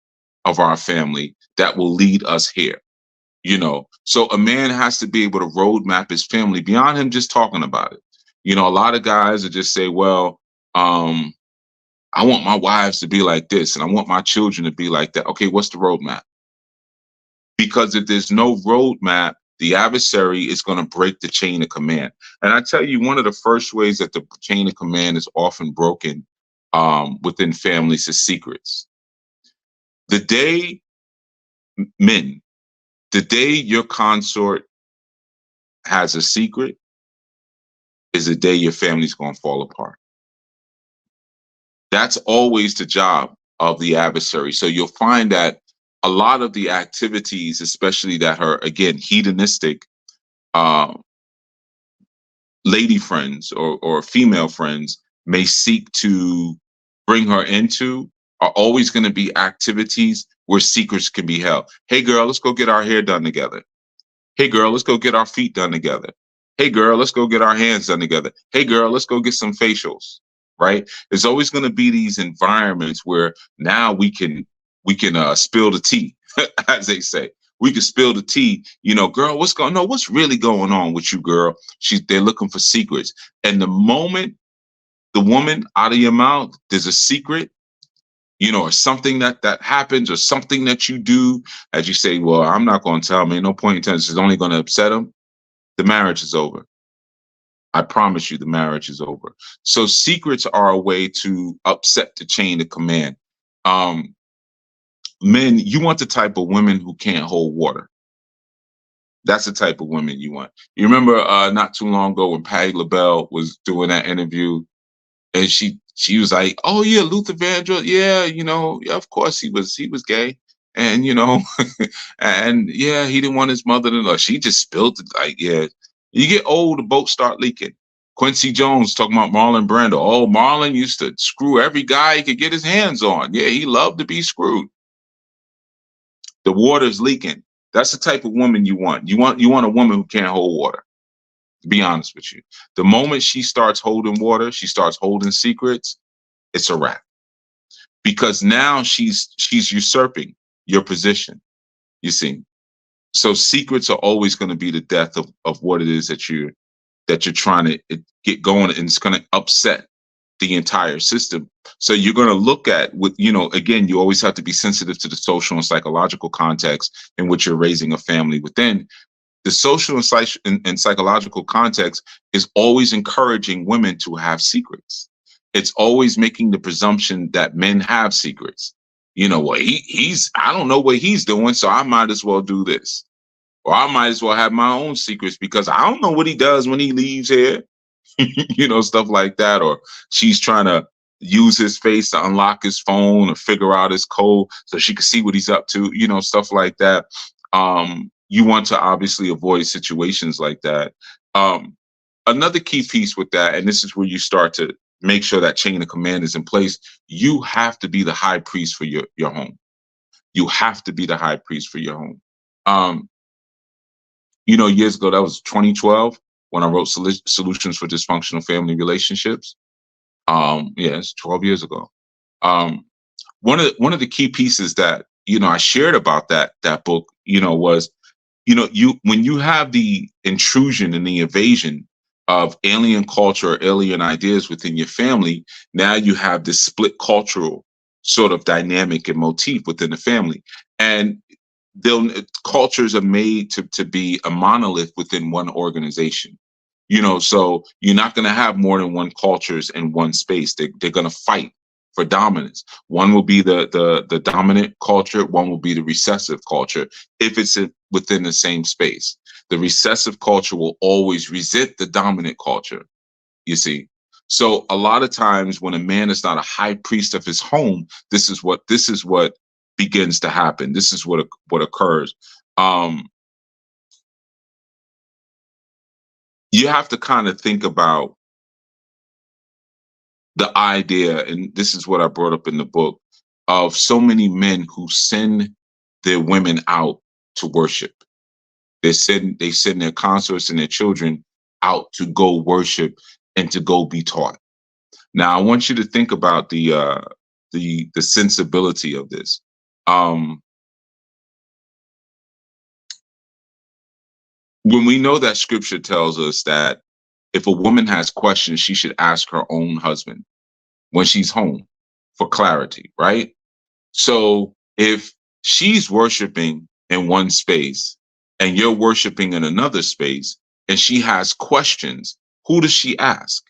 Speaker 1: of our family that will lead us here. So a man has to be able to roadmap his family beyond him just talking about it. A lot of guys will just say, well, I want my wives to be like this and I want my children to be like that. Okay, what's the roadmap? Because if there's no roadmap, the adversary is going to break the chain of command. And I tell you, one of the first ways that the chain of command is often broken within families is secrets. The day, men, the day your consort has a secret is the day your family's going to fall apart. That's always the job of the adversary. So you'll find that a lot of the activities, especially that are, again, hedonistic, lady friends or female friends may seek to bring her into, are always going to be activities where secrets can be held. Hey, girl, let's go get our hair done together. Hey, girl, let's go get our feet done together. Hey, girl, let's go get our hands done together. Hey, girl, let's go get some facials. Right? There's always going to be these environments where now we can spill the tea, as they say. We can spill the tea. Girl, what's really going on with you, girl? They're looking for secrets. And the moment the woman out of your mouth, there's a secret, or something that happens, or something that you do, as you say, well, I'm not going to tell him. Ain't no point in telling. It's only going to upset him. The marriage is over. I promise you, the marriage is over. So secrets are a way to upset the chain of command. Men, you want the type of women who can't hold water. That's the type of women you want. You remember not too long ago when Patti LaBelle was doing that interview, and she was like, "Oh yeah, Luther Vandross, yeah, of course he was gay, and and yeah, he didn't want his mother to know." She just spilled it, like, yeah. You get old, the boats start leaking. Quincy Jones talking about Marlon Brando. Oh, Marlon used to screw every guy he could get his hands on. Yeah, he loved to be screwed. The water's leaking. That's the type of woman you want. You want a woman who can't hold water. To be honest with you, the moment she starts holding water, she starts holding secrets, it's a wrap. Because now she's usurping your position. You see, so secrets are always going to be the death of what it is that you're trying to get going, and it's going to upset the entire system. So you're going to look at again, you always have to be sensitive to the social and psychological context in which you're raising a family within. The social and psychological context is always encouraging women to have secrets. It's always making the presumption that men have secrets. Well, I don't know what he's doing, so I might as well do this. Or I might as well have my own secrets because I don't know what he does when he leaves here. Stuff like that. Or she's trying to use his face to unlock his phone or figure out his code so she can see what he's up to, stuff like that. You want to obviously avoid situations like that. Another key piece with that, and this is where you start to make sure that chain of command is in place, you have to be the high priest for your home. You have to be the high priest for your home. Years ago, that was 2012, when I wrote Solutions for Dysfunctional Family Relationships. It's 12 years ago. One of the key pieces that, I shared about that book, was, when you have the intrusion and the invasion of alien culture or alien ideas within your family, now you have this split cultural sort of dynamic and motif within the family. And cultures are made to be a monolith within one organization. So you're not going to have more than one cultures in one space. They're going to fight for dominance. One will be the dominant culture. One will be the recessive culture if it's within the same space. The recessive culture will always resent the dominant culture, you see. So a lot of times when a man is not a high priest of his home, this is what begins to happen. This is what occurs. You have to kind of think about the idea, and this is what I brought up in the book, of so many men who send their women out to worship. They send their consorts and their children out to go worship and to go be taught. Now, I want you to think about the sensibility of this. Um, when we know that scripture tells us that if a woman has questions, she should ask her own husband when she's home for clarity, right? So if she's worshiping in one space and you're worshiping in another space and she has questions, who does she ask?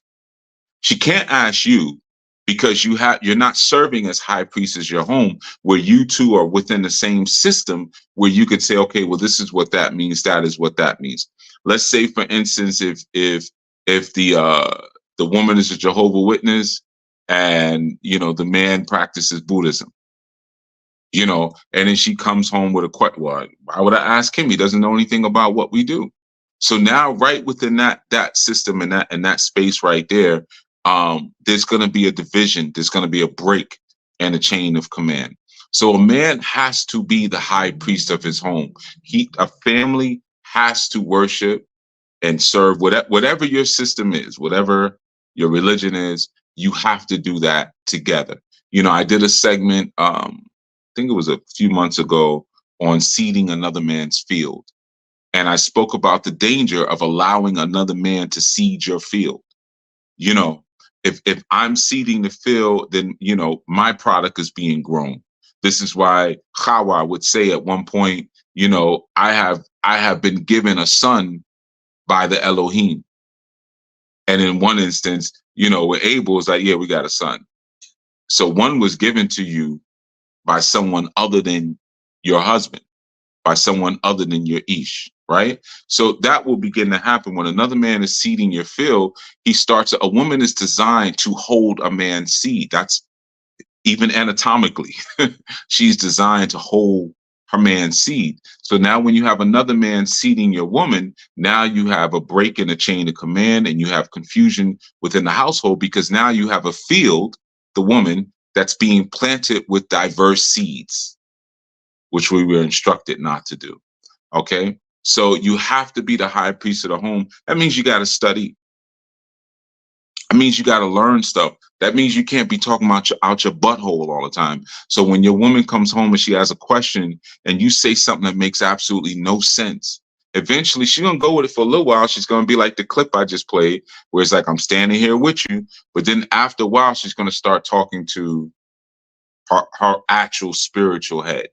Speaker 1: She can't ask you because you're not serving as high priest as your home, where you two are within the same system where you could say, okay, well, this is what that means, that is what that means. Let's say, for instance, if the woman is a Jehovah Witness and the man practices Buddhism, and then she comes home with a question. Well, why would I ask him? He doesn't know anything about what we do. So now, right within that system and that space right there, there's going to be a division. There's going to be a break and a chain of command. So a man has to be the high priest of his home. A family has to worship and serve whatever your system is, whatever your religion is. You have to do that together. I did a segment. I think it was a few months ago on seeding another man's field. And I spoke about the danger of allowing another man to seed your field. If I'm seeding the field, then, my product is being grown. This is why Chawa would say at one point, I have been given a son by the Elohim. And in one instance, with Abel, it's like, yeah, we got a son. So one was given to you by someone other than your husband, by someone other than your ish, right? So that will begin to happen when another man is seeding your field. A woman is designed to hold a man's seed. That's even anatomically. She's designed to hold her man's seed. So now when you have another man seeding your woman, now you have a break in the chain of command and you have confusion within the household, because now you have a field, the woman, that's being planted with diverse seeds, which we were instructed not to do. Okay. So you have to be the high priest of the home. That means you got to study. That means you got to learn stuff. That means you can't be talking about out your butthole all the time. So when your woman comes home and she has a question and you say something that makes absolutely no sense, eventually she's going to go with it for a little while. She's going to be like the clip I just played, where it's like, I'm standing here with you. But then after a while, she's going to start talking to her actual spiritual head.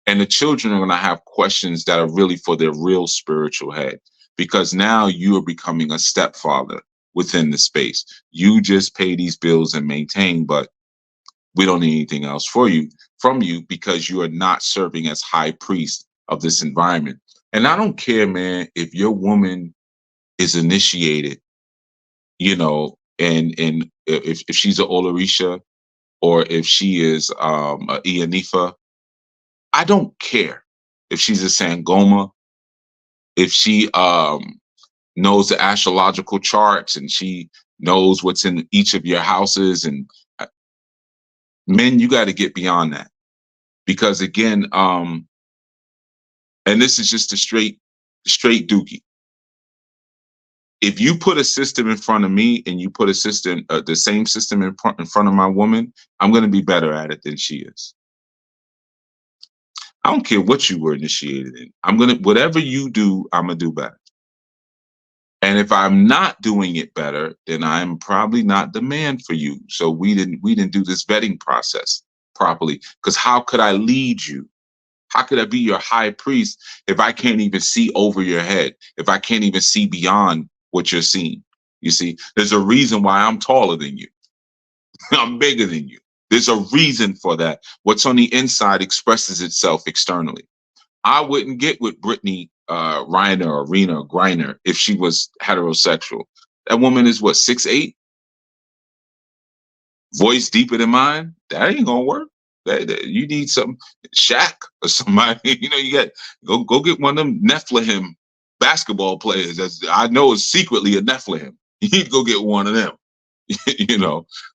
Speaker 1: And the children are going to have questions that are really for their real spiritual head, because now you are becoming a stepfather within the space. You just pay these bills and maintain, but we don't need anything else from you, because you are not serving as high priest of this environment. And I don't care, man, if your woman is initiated, and if she's a Olarisha or if she is a Ianifa. I don't care if she's a Sangoma, if she knows the astrological charts and she knows what's in each of your houses. And men, you got to get beyond that, because again, and this is just a straight dookie. If you put a system in front of me and you put a system, the same system in front of my woman, I'm going to be better at it than she is. I don't care what you were initiated in. Whatever you do, I'm going to do better. And if I'm not doing it better, then I'm probably not the man for you. So we didn't do this vetting process properly, because how could I lead you? How could I be your high priest if I can't even see over your head, if I can't even see beyond what you're seeing? You see, there's a reason why I'm taller than you. I'm bigger than you. There's a reason for that. What's on the inside expresses itself externally. I wouldn't get with Brittany Reiner or Rena or Griner if she was heterosexual. That woman is what, 6'8"? Voice deeper than mine? That ain't gonna work. You need some Shaq or somebody. You got go get one of them Nephilim basketball players. That's, I know, is secretly a Nephilim. You need to go get one of them.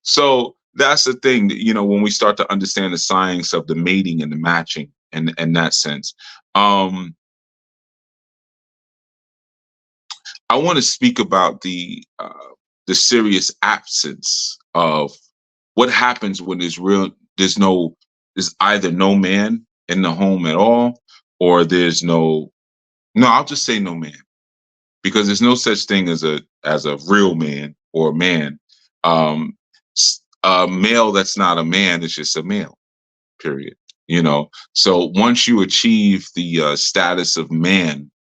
Speaker 1: So that's the thing. When we start to understand the science of the mating and the matching, and that sense. I want to speak about the the serious absence of what happens when there's either no man in the home at all, or there's no, I'll just say no man, because there's no such thing as a real man or a man. Um, a male that's not a man is just a male, period. So once you achieve the status of man,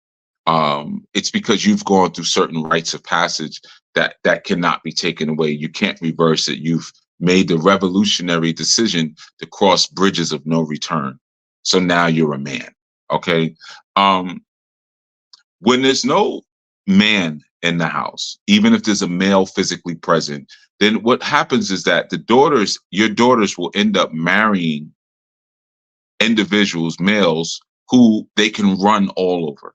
Speaker 1: it's because you've gone through certain rites of passage that cannot be taken away. You can't reverse it. You've made the revolutionary decision to cross bridges of no return. So now you're a man. Okay. When there's no man in the house, even if there's a male physically present, then what happens is that your daughters will end up marrying individuals, males, who they can run all over.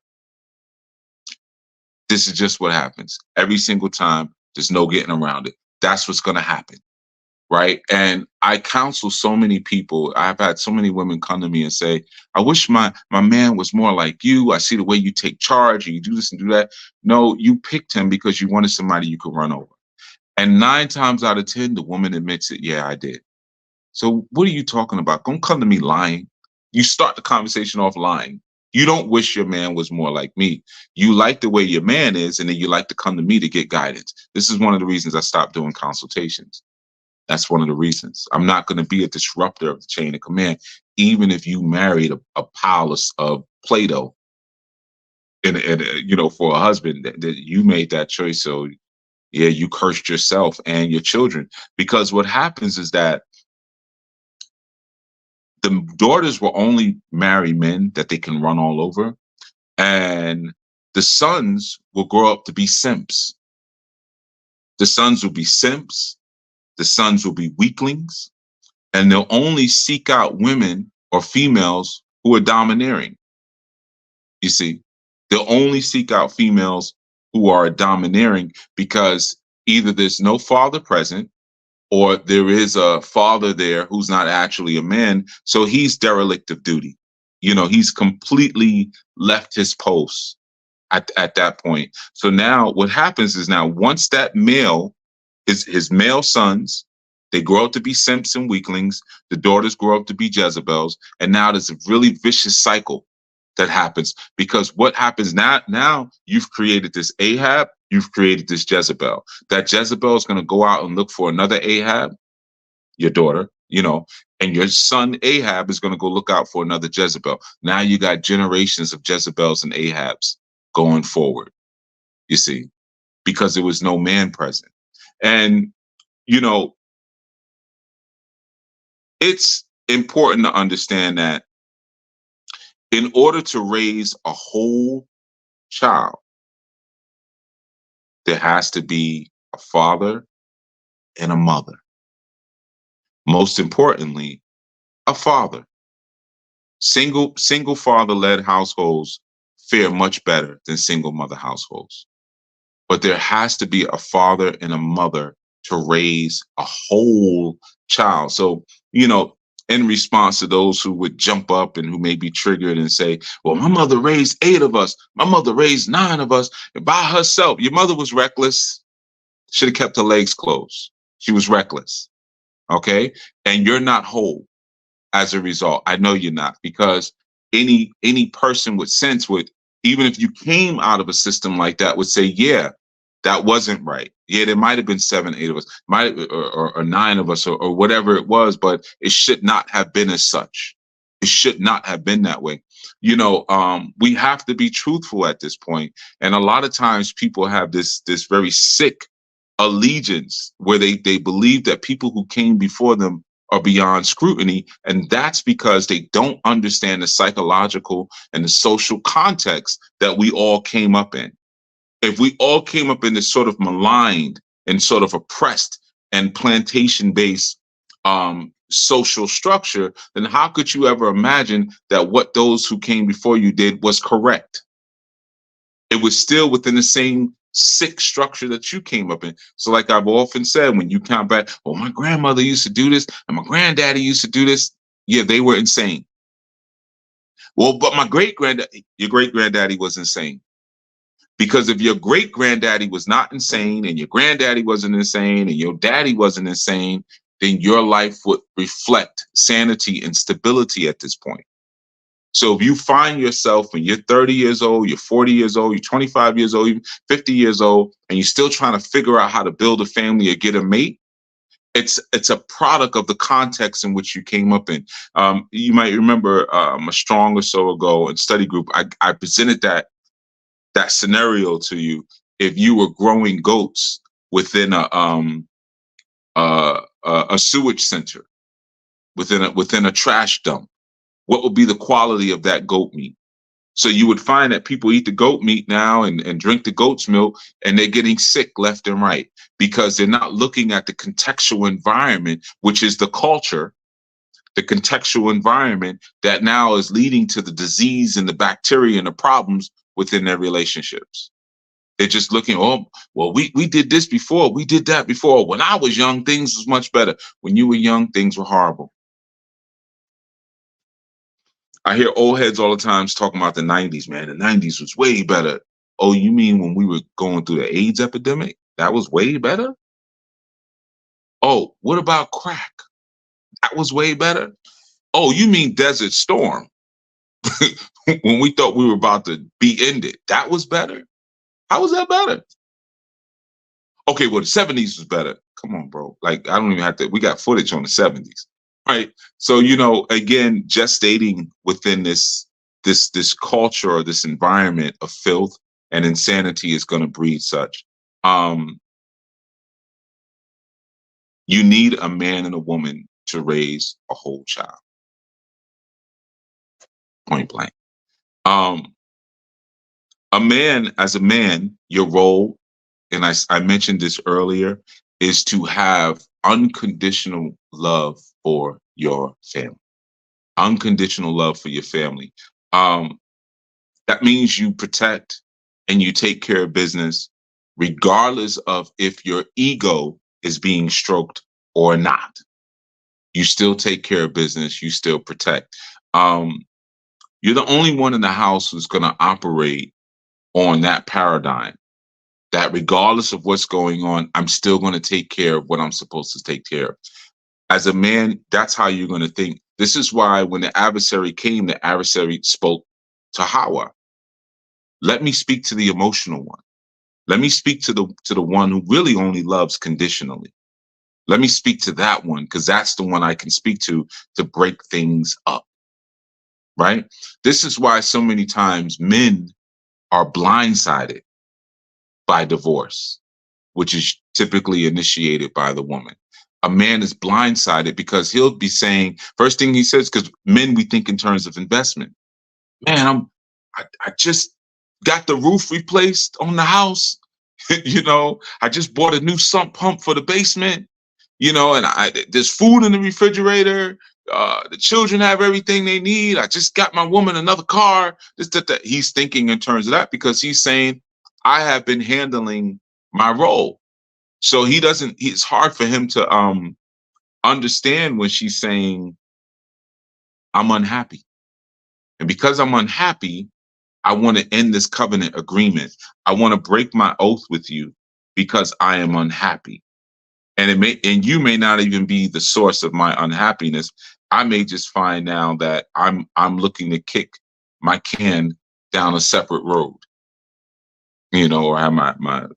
Speaker 1: This is just what happens every single time. There's no getting around it. That's what's going to happen. Right. And I counsel so many people. I've had so many women come to me and say, I wish my man was more like you. I see the way you take charge and you do this and do that. No, you picked him because you wanted somebody you could run over. And 9 times out of 10, the woman admits it. Yeah, I did. So what are you talking about? Don't come to me lying. You start the conversation off lying. You don't wish your man was more like me. You like the way your man is, and then you like to come to me to get guidance. This is one of the reasons I stopped doing consultations. That's one of the reasons. I'm not going to be a disruptor of the chain of command, even if you married a pile of Play-Doh and for a husband, that you made that choice. So yeah, you cursed yourself and your children, because what happens is that the daughters will only marry men that they can run all over, and the sons will grow up to be simps. The sons will be simps. The sons will be weaklings, and they'll only seek out women or females who are domineering. You see, they'll only seek out females who are domineering because either there's no father present, or there is a father there who's not actually a man. So he's derelict of duty. He's completely left his post at that point. So now what happens is, now once that male, his male sons, they grow up to be simps and weaklings, the daughters grow up to be Jezebels, and now there's a really vicious cycle that happens, because what happens now you've created this Ahab, you've created this Jezebel. That Jezebel is going to go out and look for another Ahab, your daughter, and your son Ahab is going to go look out for another Jezebel. Now you got generations of Jezebels and Ahabs going forward, you see, because there was no man present. And, it's important to understand that in order to raise a whole child, there has to be a father and a mother. Most importantly, a father. Single father-led households fare much better than single mother households. But there has to be a father and a mother to raise a whole child. So, in response to those who would jump up and who may be triggered and say, well, my mother raised 8 of us. My mother raised 9 of us by herself. Your mother was reckless. Should have kept her legs closed. She was reckless. Okay. And you're not whole as a result. I know you're not, because any person with sense would, even if you came out of a system like that, would say, yeah, that wasn't right. Yeah, there might have been 7, 8 of us, or 9 of us, or whatever it was, but it should not have been as such. It should not have been that way. We have to be truthful at this point. And a lot of times people have this very sick allegiance where they believe that people who came before them are beyond scrutiny. And that's because they don't understand the psychological and the social context that we all came up in. If we all came up in this sort of maligned and sort of oppressed and plantation-based social structure, then how could you ever imagine that what those who came before you did was correct? It was still within the same sick structure that you came up in. So like I've often said, when you count back, well, my grandmother used to do this and my granddaddy used to do this. Yeah, they were insane. Well, but your great granddaddy was insane. Because if your great granddaddy was not insane and your granddaddy wasn't insane and your daddy wasn't insane, then your life would reflect sanity and stability at this point. So if you find yourself when you're 30 years old, you're 40 years old, you're 25 years old, you're 50 years old, and you're still trying to figure out how to build a family or get a mate, it's a product of the context in which you came up in. You might remember a strong or so ago in study group, I presented that scenario to you. If you were growing goats within a sewage center, within a trash dump, what would be the quality of that goat meat? So you would find that people eat the goat meat now and drink the goat's milk, and they're getting sick left and right because they're not looking at the contextual environment, which is the culture, the contextual environment that now is leading to the disease and the bacteria and the problems within their relationships. They're just looking, oh, well, we did this before. We did that before. When I was young, things was much better. When you were young, things were horrible. I hear old heads all the time talking about the 90s, man. The 90s was way better. Oh, you mean when we were going through the AIDS epidemic? That was way better? Oh, what about crack? That was way better? Oh, you mean Desert Storm? When we thought we were about to be ended, that was better? How was that better? Okay, well, the 70s was better. Come on, bro. Like, I don't even have to, we got footage on the 70s. Right. So, again, gestating within this culture or this environment of filth and insanity is going to breed such. You need a man and a woman to raise a whole child. Point blank. A man, as a man, your role, and I mentioned this earlier, is to have unconditional love for your family. Unconditional love for your family. That means you protect and you take care of business, regardless of if your ego is being stroked or not. You still take care of business. You still protect. You're the only one in the house who's going to operate on that paradigm, that regardless of what's going on, I'm still going to take care of what I'm supposed to take care of. As a man, that's how you're going to think. This is why when the adversary came, the adversary spoke to Hawa. Let me speak to the emotional one. Let me speak to the one who really only loves conditionally. Let me speak to that one, because that's the one I can speak to break things up. Right? This is why so many times men are blindsided by divorce, which is typically initiated by the woman. A man is blindsided because he'll be saying, first thing he says, because men, we think in terms of investment. Man, I just got the roof replaced on the house. I just bought a new sump pump for the basement, and there's food in the refrigerator. The children have everything they need. I just got my woman another car. That. He's thinking in terms of that because he's saying, I have been handling my role. So it's hard for him to understand when she's saying, I'm unhappy. And because I'm unhappy, I want to end this covenant agreement. I want to break my oath with you because I am unhappy. And you may not even be the source of my unhappiness. I may just find now that I'm looking to kick my can down a separate road, or have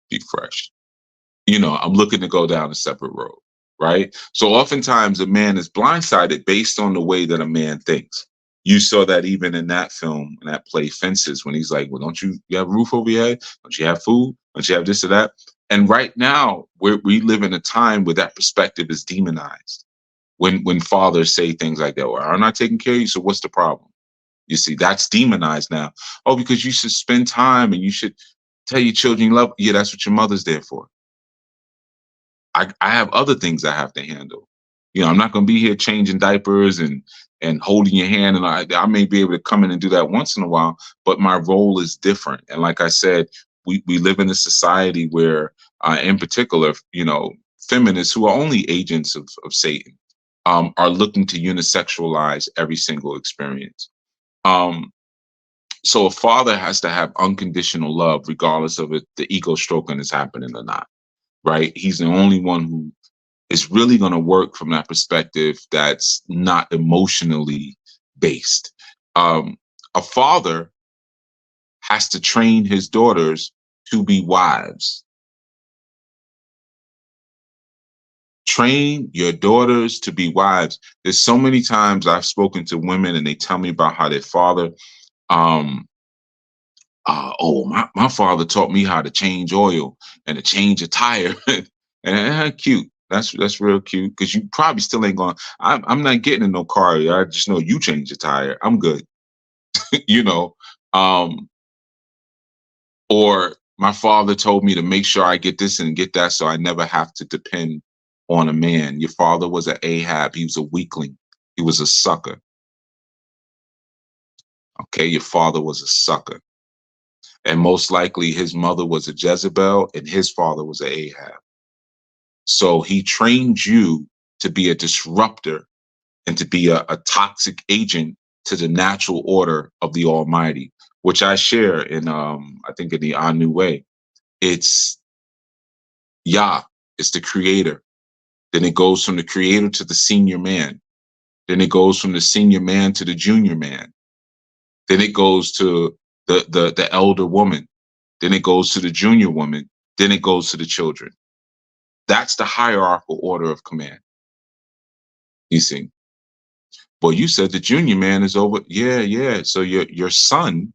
Speaker 1: be fresh. I'm looking to go down a separate road, right? So oftentimes a man is blindsided based on the way that a man thinks. You saw that even in that film, in that play Fences, when he's like, well, don't you have a roof over your head? Don't you have food? Don't you have this or that? And right now, we live in a time where that perspective is demonized. When fathers say things like that, well, I'm not taking care of you, so what's the problem? You see, that's demonized now. Oh, because you should spend time and you should tell your children you love. Yeah, that's what your mother's there for. I have other things I have to handle. I'm not going to be here changing diapers and holding your hand. And I may be able to come in and do that once in a while, but my role is different. And like I said, we live in a society where, in particular, feminists who are only agents of Satan are looking to unisexualize every single experience. So a father has to have unconditional love, regardless of if the ego stroking is happening or not, right? He's the only one who is really going to work from that perspective that's not emotionally based. A father has to train his daughters to be wives. Train your daughters to be wives. There's so many times I've spoken to women and they tell me about how their father, um, oh, my father taught me how to change oil and to change a tire. And cute. That's real cute because you probably still ain't going. I'm not getting in no car. I just know you change a tire. I'm good. you know. Um, or my father told me to make sure I get this and get that, so I never have to depend on a man. Your father was an Ahab. He was a weakling. He was a sucker. Okay, your father was a sucker. And most likely his mother was a Jezebel and his father was an Ahab. So he trained you to be a disruptor and to be a toxic agent to the natural order of the Almighty, which I share in I think in the Anu way. It's Yah, it's the creator. Then it goes from the creator to the senior man. Then it goes from the senior man to the junior man. Then it goes to the elder woman. Then it goes to the junior woman. Then it goes to the children. That's the hierarchical order of command. You see. Well, you said the junior man is over. Yeah, yeah. So your son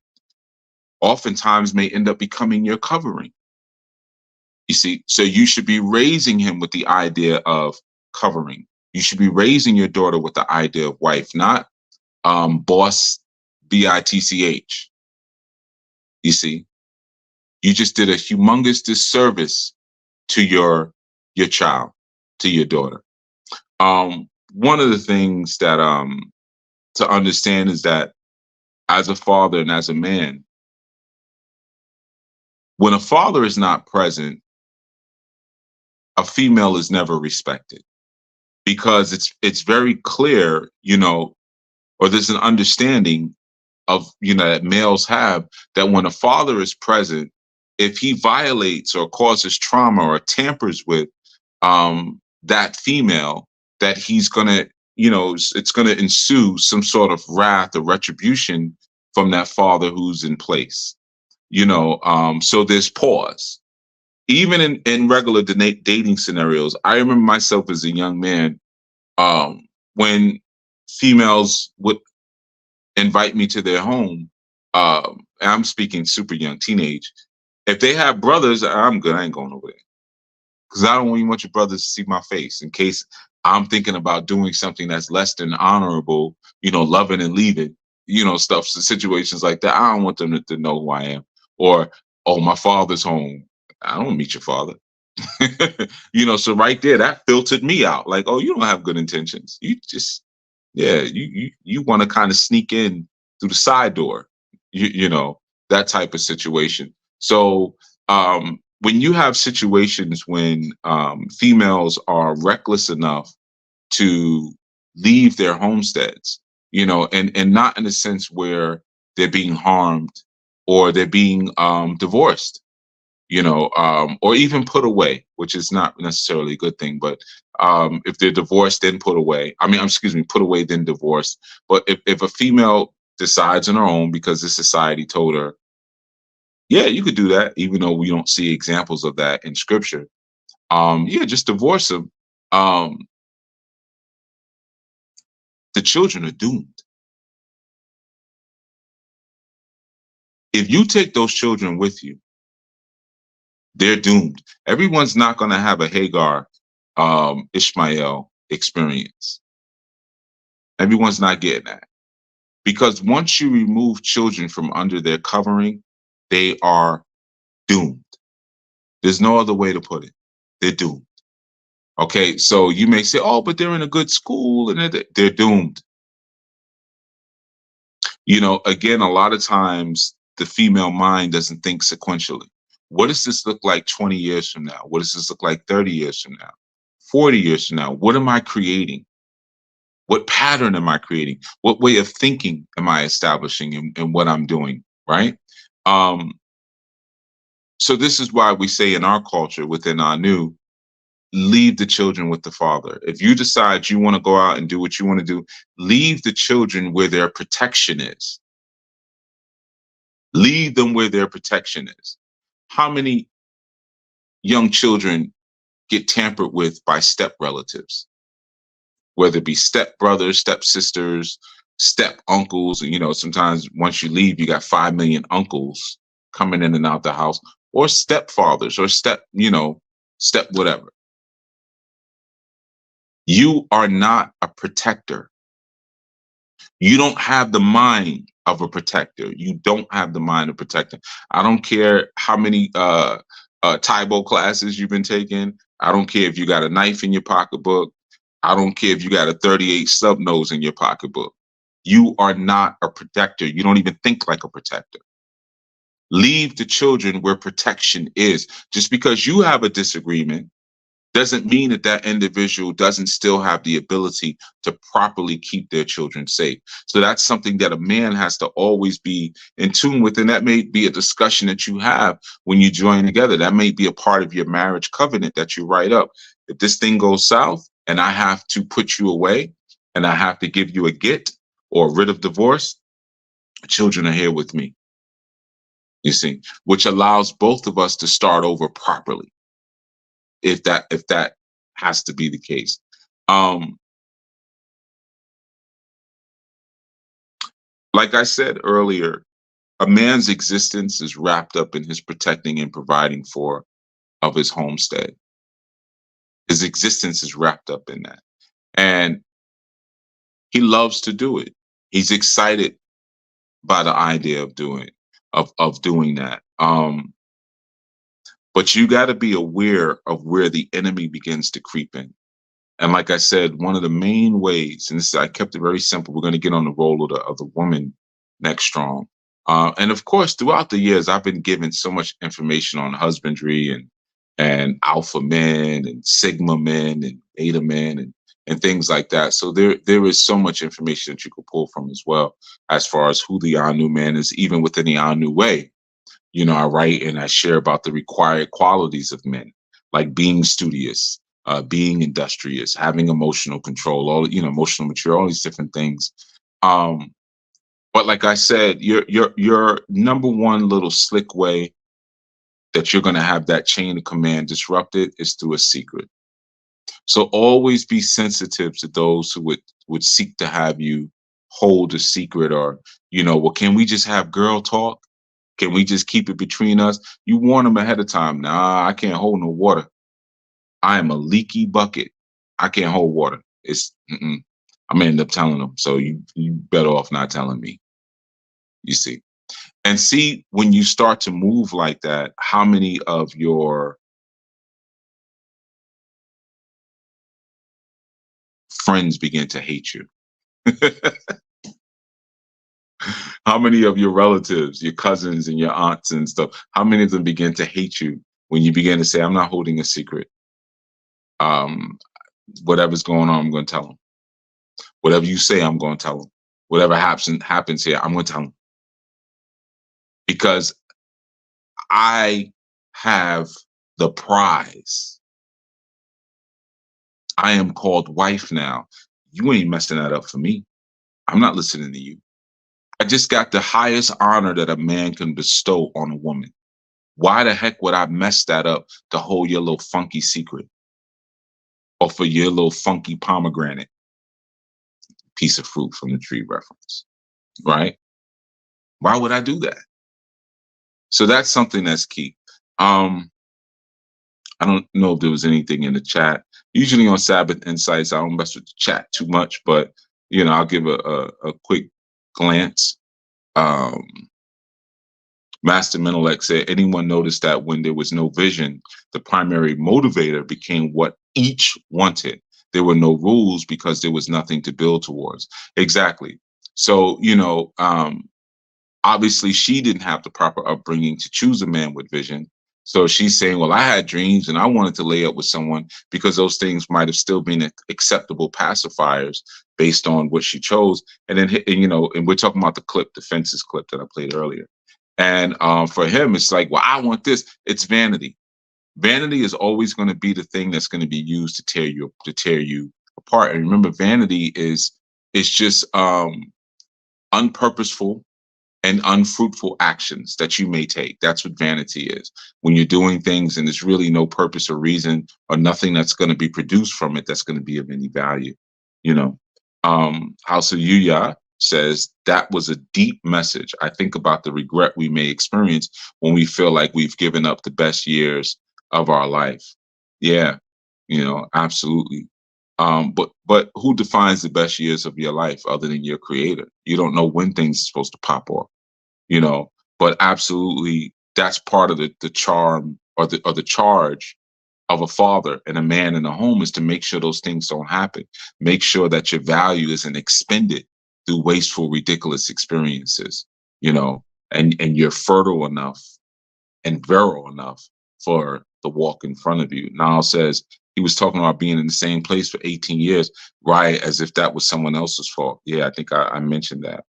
Speaker 1: oftentimes may end up becoming your covering. You see, so you should be raising him with the idea of covering. You should be raising your daughter with the idea of wife, not boss, bitch. You see, you just did a humongous disservice to your child, to your daughter. One of the things that to understand is that as a father and as a man, when a father is not present, a female is never respected because it's very clear, or there's an understanding of that males have that when a father is present, if he violates or causes trauma or tampers with that female, that he's gonna, it's gonna ensue some sort of wrath or retribution from that father who's in place. So there's pause. Even in regular dating scenarios, I remember myself as a young man, when females would invite me to their home. I'm speaking super young, teenage. If they have brothers, I'm good. I ain't going over there because I don't even want your brothers to see my face in case I'm thinking about doing something that's less than honorable, loving and leaving, stuff, situations like that. I don't want them to know who I am. Or, oh, my father's home. I don't meet your father. So right there, that filtered me out. Like, oh, you don't have good intentions. You just, yeah, you want to kind of sneak in through the side door, that type of situation. So when you have situations when females are reckless enough to leave their homesteads, and not in a sense where they're being harmed or they're being divorced, or even put away, which is not necessarily a good thing. But if they're divorced, then put away. Put away, then divorced. But if a female decides on her own because the society told her, yeah, you could do that, even though we don't see examples of that in scripture. Yeah, just divorce them. The children are doomed. If you take those children with you, they're doomed. Everyone's not going to have a Hagar, Ishmael experience. Everyone's not getting that. Because once you remove children from under their covering, they are doomed. There's no other way to put it. They're doomed. Okay, so you may say, oh, but they're in a good school, and they're doomed. Again, a lot of times the female mind doesn't think sequentially. What does this look like 20 years from now? What does this look like 30 years from now? 40 years from now? What am I creating? What pattern am I creating? What way of thinking am I establishing in what I'm doing? right? Um, so this is why we say in our culture, within our new, leave the children with the father. If you decide you want to go out and do what you want to do, leave the children where their protection is. Leave them where their protection is. How many young children get tampered with by step relatives, whether it be step brothers, step sisters, step uncles? And, sometimes once you leave, you got 5 million uncles coming in and out the house, or stepfathers, or step whatever. You are not a protector. You don't have the mind of a protector. You don't have the mind of protector. I don't care how many Taibo classes you've been taking. I don't care if you got a knife in your pocketbook. I don't care if you got a 38 stub nose in your pocketbook. You are not a protector. You don't even think like a protector. Leave the children where protection is. Just because you have a disagreement doesn't mean that that individual doesn't still have the ability to properly keep their children safe. So that's something that a man has to always be in tune with. And that may be a discussion that you have when you join together. That may be a part of your marriage covenant that you write up. If this thing goes south and I have to put you away and I have to give you a get or a writ of divorce, children are here with me, you see, which allows both of us to start over properly. If that has to be the case. Like I said earlier, a man's existence is wrapped up in his protecting and providing for of his homestead. His existence is wrapped up in that. And he loves to do it. He's excited by the idea of doing that. But you got to be aware of where the enemy begins to creep in. And like I said, one of the main ways, and I kept it very simple. We're going to get on the role of the woman next strong. And of course, throughout the years, I've been given so much information on husbandry and alpha men and sigma men and beta men and things like that. So there is so much information that you could pull from as well, as far as who the Anu man is, even within the Anu way. I write and I share about the required qualities of men, like being studious, being industrious, having emotional control, emotional maturity, all these different things. But like I said, your number one little slick way that you're going to have that chain of command disrupted is through a secret. So always be sensitive to those who would seek to have you hold a secret, or, well, can we just have girl talk? Can we just keep it between us? You warn them ahead of time. Nah, I can't hold no water. I am a leaky bucket. I can't hold water. I'm gonna end up telling them. So you better off not telling me. You see, and see, when you start to move like that, how many of your friends begin to hate you? How many of your relatives, your cousins and your aunts and stuff, how many of them begin to hate you when you begin to say, I'm not holding a secret? Whatever's going on, I'm going to tell them. Whatever you say, I'm going to tell them. Whatever happens here, I'm going to tell them. Because I have the prize. I am called wife now. You ain't messing that up for me. I'm not listening to you. I just got the highest honor that a man can bestow on a woman. Why the heck would I mess that up to hold your little funky secret? Or for your little funky pomegranate piece of fruit from the tree reference, right? Why would I do that? So that's something that's key. I don't know if there was anything in the chat. Usually on Sabbath Insights, I don't mess with the chat too much, but I'll give a quick glance. Master Menelek said, anyone noticed that when there was no vision, the primary motivator became what each wanted. There were no rules because there was nothing to build towards. Exactly. So, obviously she didn't have the proper upbringing to choose a man with vision. So she's saying, well, I had dreams and I wanted to lay up with someone because those things might have still been acceptable pacifiers based on what she chose. And then, and we're talking about the fences clip that I played earlier. And for him, it's like, well, I want this. It's vanity. Vanity is always going to be the thing that's going to be used to tear you apart. And remember, vanity is just unpurposeful and unfruitful actions that you may take. That's what vanity is. When you're doing things and there's really no purpose or reason or nothing that's going to be produced from it that's going to be of any value. You know, House of Yuya says that was a deep message. I think about the regret we may experience when we feel like we've given up the best years of our life. Yeah, absolutely. But who defines the best years of your life other than your creator? You don't know when things are supposed to pop off, you know. But absolutely, that's part of the charm or the charge of a father and a man in a home is to make sure those things don't happen. Make sure that your value isn't expended through wasteful, ridiculous experiences, and you're fertile enough and virile enough for the walk in front of you. Niall says he was talking about being in the same place for 18 years, right? As if that was someone else's fault. Yeah, I think I mentioned that.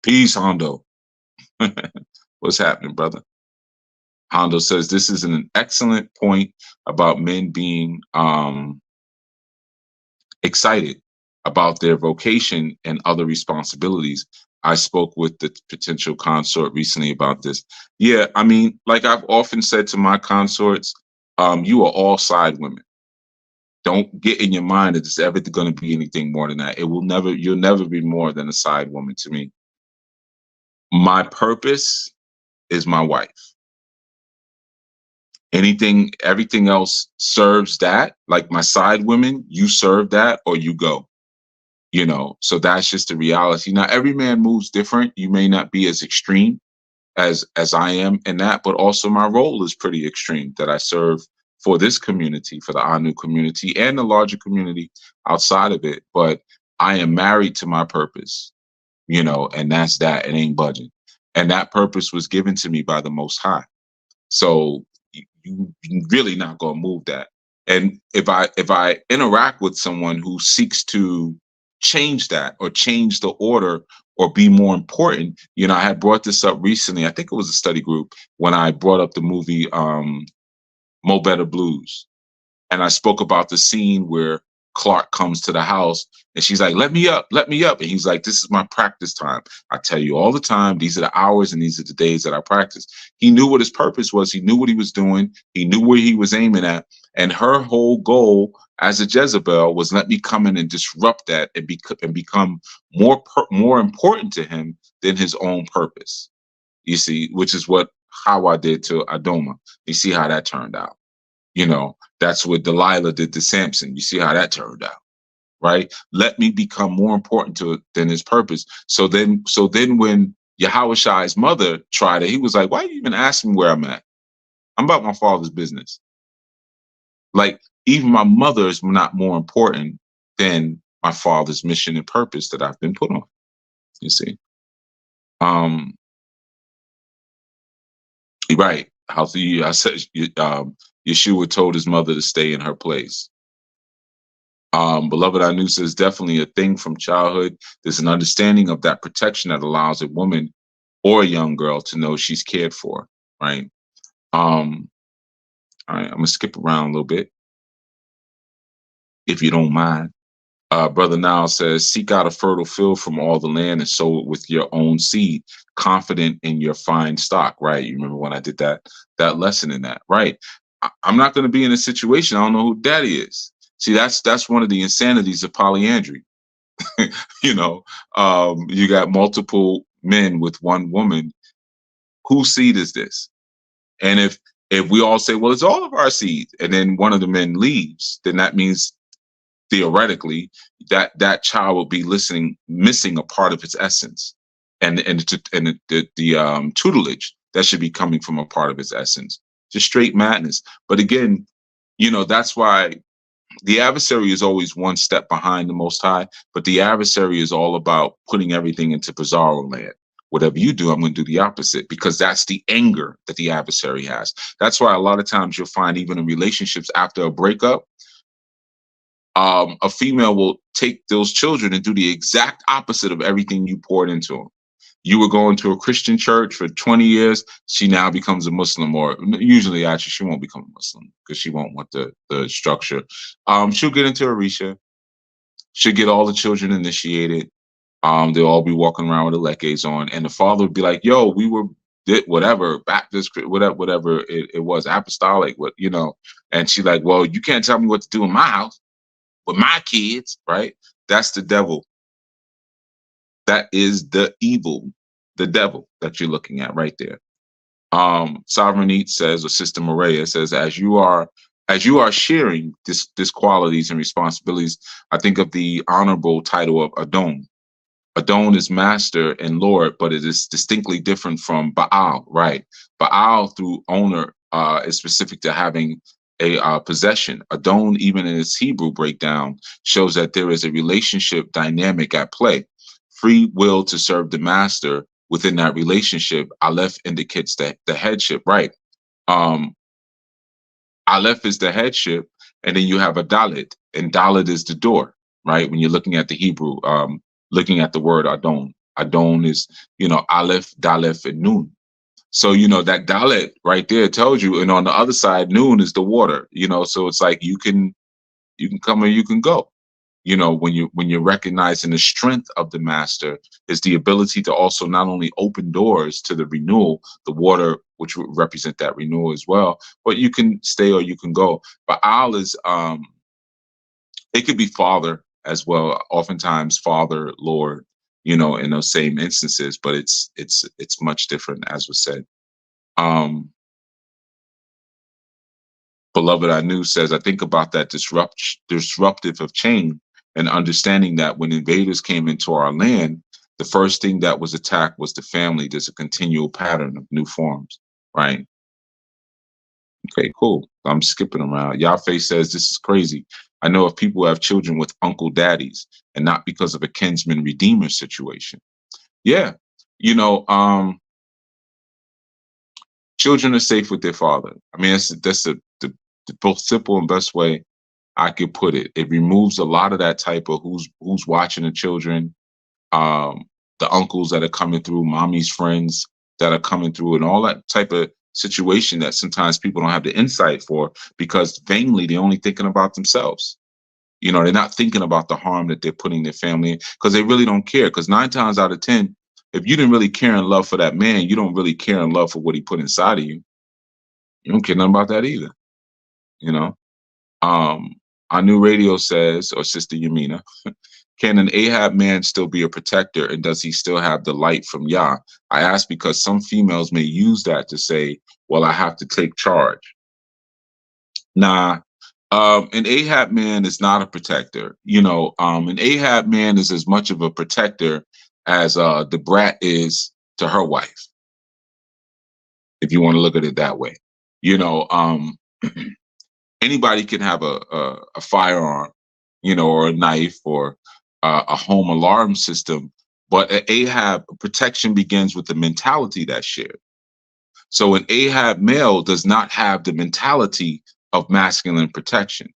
Speaker 1: Peace, Hondo. What's happening, brother? Hondo says this is an excellent point about men being excited about their vocation and other responsibilities. I spoke with the potential consort recently about this. Yeah, I mean, like I've often said to my consorts, you are all side women. Don't get in your mind that it's ever going to be anything more than that. You'll never be more than a side woman to me. My purpose is my wife. Everything else serves that. Like my side women, you serve that or you go. So that's just the reality. Now, every man moves different. You may not be as extreme as I am in that, but also my role is pretty extreme that I serve for this community, for the Anu community and the larger community outside of it. But I am married to my purpose, and that's that. It ain't budging. And that purpose was given to me by the Most High. So you really not gonna move that. And if I interact with someone who seeks to change that or change the order or be more important, I had brought this up recently. I think it was a study group when I brought up the movie Mo Better Blues. And I spoke about the scene where Clark comes to the house and she's like, let me up. And he's like, this is my practice time. I tell you all the time, these are the hours and these are the days that I practice. He knew what his purpose was. He knew what he was doing. He knew where he was aiming at. And her whole goal as a Jezebel was let me come in and disrupt that and become more important to him than his own purpose. You see, which is what Hawa did to Adoma. You see how that turned out. That's what Delilah did to Samson. You see how that turned out, right? Let me become more important than his purpose. So then when Yahushai's mother tried it, he was like, why you even ask me where I'm at? I'm about my father's business. Like, even my mother is not more important than my father's mission and purpose that I've been put on. You see? Right. I said, Yeshua told his mother to stay in her place. Beloved Anu says definitely a thing from childhood. There's an understanding of that protection that allows a woman or a young girl to know she's cared for. Right. All right. I'm gonna skip around a little bit, if you don't mind. Brother Now says, seek out a fertile field from all the land and sow it with your own seed, confident in your fine stock. Right. You remember when I did that lesson in that, right? I'm not going to be in a situation. I don't know who daddy is. See, that's one of the insanities of polyandry. You got multiple men with one woman. Whose seed is this? And if we all say, well, it's all of our seed, and then one of the men leaves, then that means theoretically that child will be missing a part of its essence, and the tutelage that should be coming from a part of its essence. Just straight madness. But again, that's why the adversary is always one step behind the Most High, but the adversary is all about putting everything into bizarro land. Whatever you do, I'm going to do the opposite, because that's the anger that the adversary has. That's why a lot of times you'll find, even in relationships after a breakup, a female will take those children and do the exact opposite of everything you poured into them. You were going to a Christian church for 20 years. She now becomes a Muslim, or usually actually she won't become a Muslim because she won't want the structure. She'll get into Orisha. She'll get all the children initiated. They'll all be walking around with the leques on, and the father would be like, "Yo, we were did whatever Baptist, whatever it was, apostolic, what you know." And she like, "Well, you can't tell me what to do in my house with my kids, right?" That's the devil. That is the evil, the devil that you're looking at right there. Sovereign Eat says, or Sister Maria says, as you are sharing this qualities and responsibilities, I think of the honorable title of Adon. Adon is master and Lord, but it is distinctly different from Baal, right? Baal through owner is specific to having a possession. Adon, even in its Hebrew breakdown, shows that there is a relationship dynamic at play. Free will to serve the master within that relationship. Aleph indicates that the headship, right? Um, Aleph is the headship, and then you have a Dalit, and Dalit is the door, right? When you're looking at the Hebrew, looking at the word Adon. Adon is, Aleph, Daleth, and Nun. So, that Dalit right there tells you, and on the other side, Nun is the water, so it's like you can come or you can go. When you're recognizing the strength of the master is the ability to also not only open doors to the renewal, the water, which would represent that renewal as well, but you can stay or you can go. But Al is, it could be father as well. Oftentimes father, Lord, in those same instances, but it's much different, as was said. Beloved Anu says, I think about that disruptive of change and understanding that when invaders came into our land, the first thing that was attacked was the family. There's a continual pattern of new forms, right? Okay, cool. I'm skipping around. Yafe says, this is crazy. I know of people who have children with uncle daddies and not because of a kinsman redeemer situation. Yeah. Children are safe with their father. I mean, that's the most simple and best way I could put it. It removes a lot of that type of who's watching the children, the uncles that are coming through, mommy's friends that are coming through, and all that type of situation that sometimes people don't have the insight for because vainly they're only thinking about themselves. They're not thinking about the harm that they're putting their family in because they really don't care. Because 9 times out of 10, if you didn't really care and love for that man, you don't really care and love for what he put inside of you. You don't care nothing about that either. Our new radio says, or Sister Yamina, can an Ahab man still be a protector, and does he still have the light from Yah? I ask because some females may use that to say, well, I have to take charge. Nah, an Ahab man is not a protector. An Ahab man is as much of a protector as the brat is to her wife, if you want to look at it that way. Anybody can have a firearm, or a knife or a home alarm system, but an Ahab protection begins with the mentality that's shared. So an Ahab male does not have the mentality of masculine protection.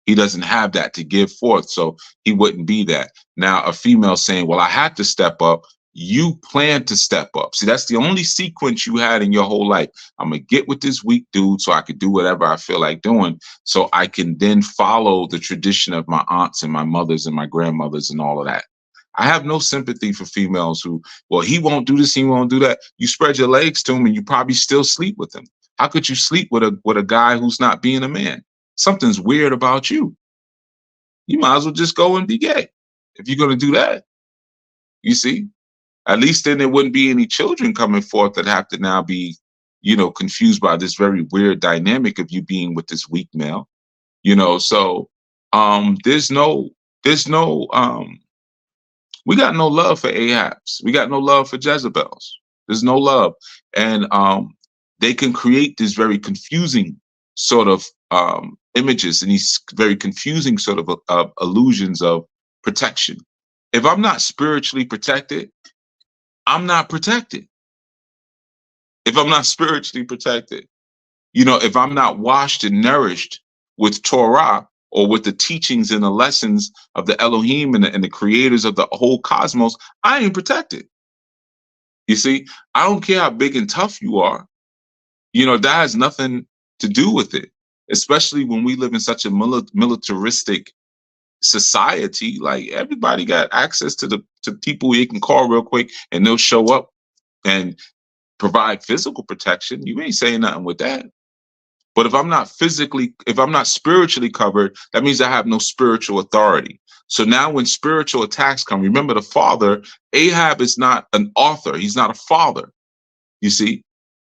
Speaker 1: He doesn't have that to give forth, so he wouldn't be that. Now, a female saying, well, I had to step up. You plan to step up. See, that's the only sequence you had in your whole life. I'm going to get with this weak dude so I could do whatever I feel like doing, so I can then follow the tradition of my aunts and my mothers and my grandmothers and all of that. I have no sympathy for females who, well, he won't do this, he won't do that. You spread your legs to him and you probably still sleep with him. How could you sleep with a guy who's not being a man? Something's weird about you. You might as well just go and be gay if you're going to do that. You see? At least then there wouldn't be any children coming forth that have to now be, confused by this very weird dynamic of you being with this weak male. So there's no we got no love for Ahabs. We got no love for Jezebels. There's no love. And they can create this very confusing sort of images and these very confusing sort of illusions of protection. If I'm not spiritually protected, I'm not protected. If I'm not spiritually protected, if I'm not washed and nourished with Torah or with the teachings and the lessons of the Elohim and the creators of the whole cosmos, I ain't protected. You see, I don't care how big and tough you are. That has nothing to do with it, especially when we live in such a militaristic society. Like, everybody got access to people you can call real quick and they'll show up and provide physical protection. You ain't saying nothing with that. But if I'm not spiritually covered, that means I have no spiritual authority. So now when spiritual attacks come, remember the father, Ahab is not an author. He's not a father, you see,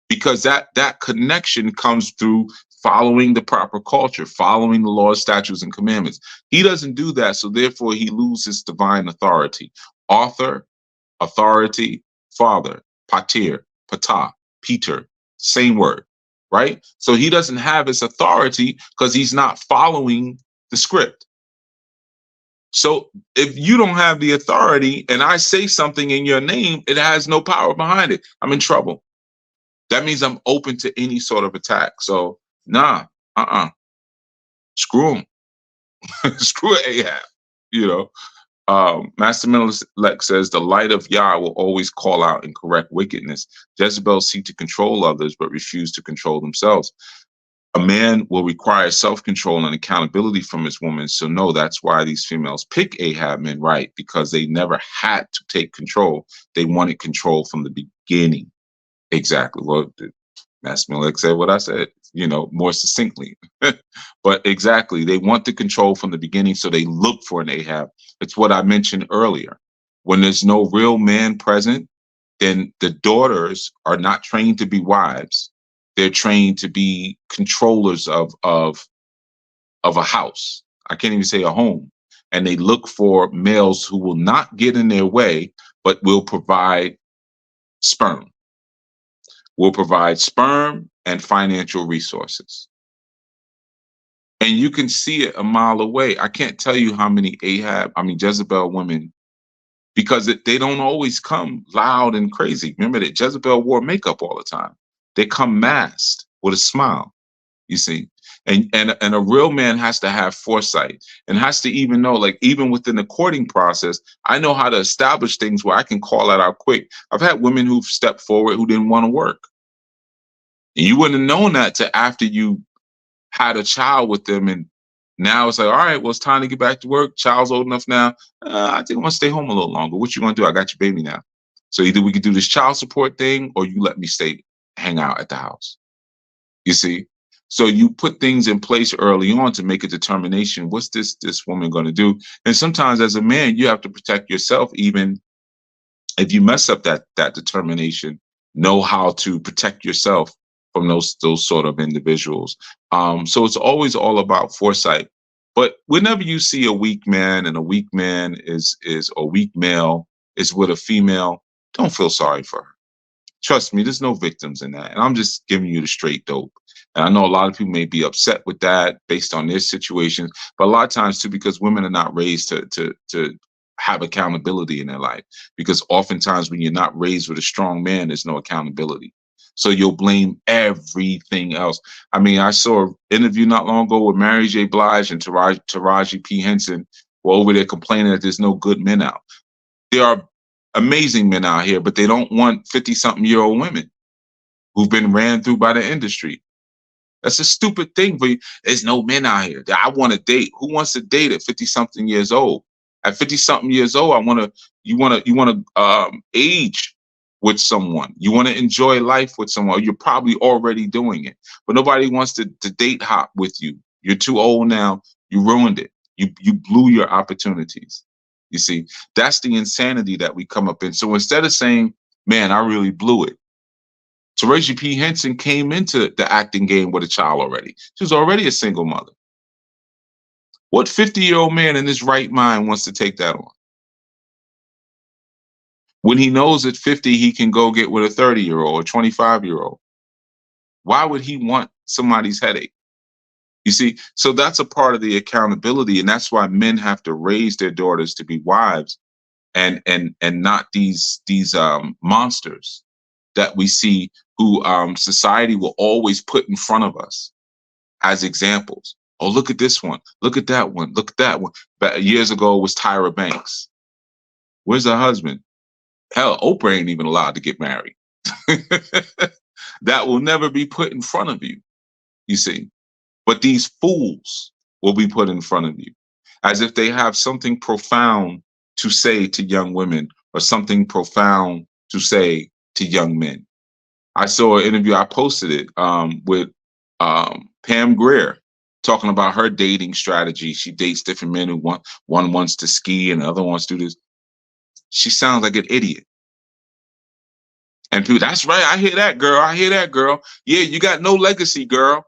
Speaker 1: because that connection comes through following the proper culture, following the laws, statutes, and commandments. He doesn't do that. So therefore he loses divine authority. Author, authority, father, pater, pata, Peter, same word, right? So he doesn't have his authority because he's not following the script. So if you don't have the authority and I say something in your name, it has no power behind it. I'm in trouble. That means I'm open to any sort of attack. So nah, screw him. Screw Ahab, you know. Master Melech says the light of Yah will always call out and correct wickedness. Jezebel seek to control others, but refuse to control themselves. A man will require self-control and accountability from his woman. So no, that's why these females pick Ahab men, right? Because they never had to take control. They wanted control from the beginning. Exactly. Well, Master Melech said what I said, more succinctly. But exactly, they want the control from the beginning, so they look for an Ahab. It's what I mentioned earlier. When there's no real man present, then the daughters are not trained to be wives. They're trained to be controllers of a house. I can't even say a home. And they look for males who will not get in their way, but will provide sperm. Will provide sperm and financial resources. And you can see it a mile away. I can't tell you how many Jezebel women, because they don't always come loud and crazy. Remember that Jezebel wore makeup all the time. They come masked with a smile, you see. And a real man has to have foresight and has to even know, like, even within the courting process, I know how to establish things where I can call that out quick. I've had women who've stepped forward who didn't want to work. And you wouldn't have known that till after you had a child with them, and now it's like, all right, well, it's time to get back to work. Child's old enough now. I think I want to stay home a little longer. What you want to do? I got your baby now. So either we could do this child support thing, or you let me hang out at the house. You see? So you put things in place early on to make a determination. What's this woman going to do? And sometimes as a man, you have to protect yourself. Even if you mess up that determination, know how to protect yourself from those sort of individuals. So it's always all about foresight. But whenever you see a weak man, and a weak man is a weak male is with a female, don't feel sorry for her. Trust me, there's no victims in that. And I'm just giving you the straight dope. And I know a lot of people may be upset with that based on their situations, but a lot of times too, because women are not raised to have accountability in their life. Because oftentimes when you're not raised with a strong man, there's no accountability. So you'll blame everything else. I mean, I saw an interview not long ago with Mary J. Blige and Taraji P. Henson were over there complaining that there's no good men out. There are amazing men out here, but they don't want 50-something-year-old women who've been ran through by the industry. That's a stupid thing for you. There's no men out here that I want to date. Who wants to date at 50-something years old? At 50-something years old, you want to age with someone. You want to enjoy life with someone. You're probably already doing it, but nobody wants to date hop with you. You're too old now. You ruined it. You blew your opportunities. You see, that's the insanity that we come up in. So instead of saying, man, I really blew it, Taraji P. Henson came into the acting game with a child already. She was already a single mother. What 50-year-old man in his right mind wants to take that on? When he knows at 50 he can go get with a 30-year-old or 25-year-old. Why would he want somebody's headache? You see, so that's a part of the accountability, and that's why men have to raise their daughters to be wives and not these monsters that we see who society will always put in front of us as examples. Oh, look at this one. Look at that one. Look at that one. But years ago it was Tyra Banks. Where's her husband? Hell, Oprah ain't even allowed to get married. That will never be put in front of you, you see. But these fools will be put in front of you as if they have something profound to say to young women or something profound to say to young men. I saw an interview, I posted it with Pam Grier talking about her dating strategy. She dates different men who one wants to ski and the other wants to do this. She sounds like an idiot. And people, that's right. I hear that, girl. I hear that, girl. Yeah, you got no legacy, girl.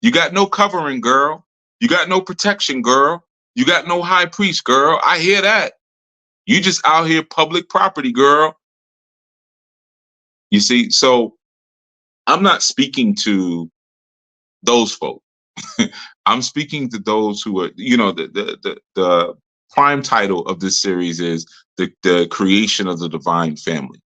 Speaker 1: You got no covering, girl. You got no protection, girl. You got no high priest, girl. I hear that. You just out here public property, girl. You see, so I'm not speaking to those folks. I'm speaking to those who are, the prime title of this series is the creation of the divine family.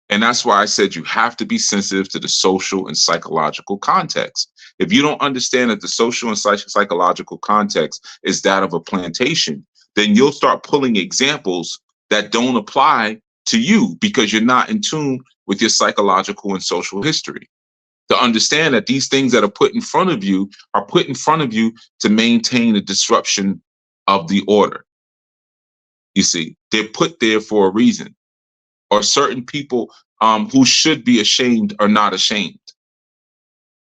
Speaker 1: And that's why I said you have to be sensitive to the social and psychological context. If you don't understand that the social and psychological context is that of a plantation, then you'll start pulling examples that don't apply to you because you're not in tune with your psychological and social history. To understand that these things that are put in front of you are put in front of you to maintain the disruption of the order. You see, they're put there for a reason. Or certain people who should be ashamed are not ashamed.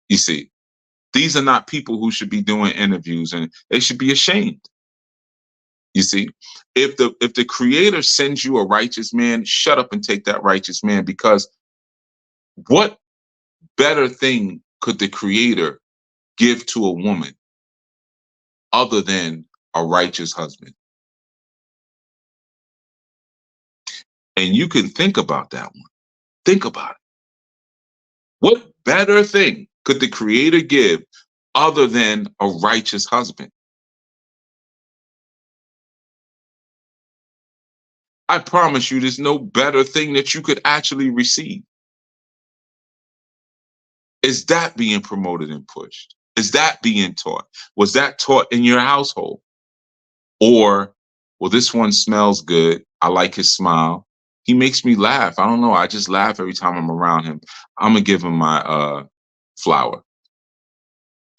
Speaker 1: You see, these are not people who should be doing interviews, and they should be ashamed. You see, if the creator sends you a righteous man, shut up and take that righteous man, because what better thing could the creator give to a woman other than a righteous husband? And you can think about that one. Think about it. What better thing could the creator give other than a righteous husband? I promise you, there's no better thing that you could actually receive. Is that being promoted and pushed? Is that being taught? Was that taught in your household? Or, well, this one smells good. I like his smile. He makes me laugh. I don't know. I just laugh every time I'm around him. I'm going to give him my flower.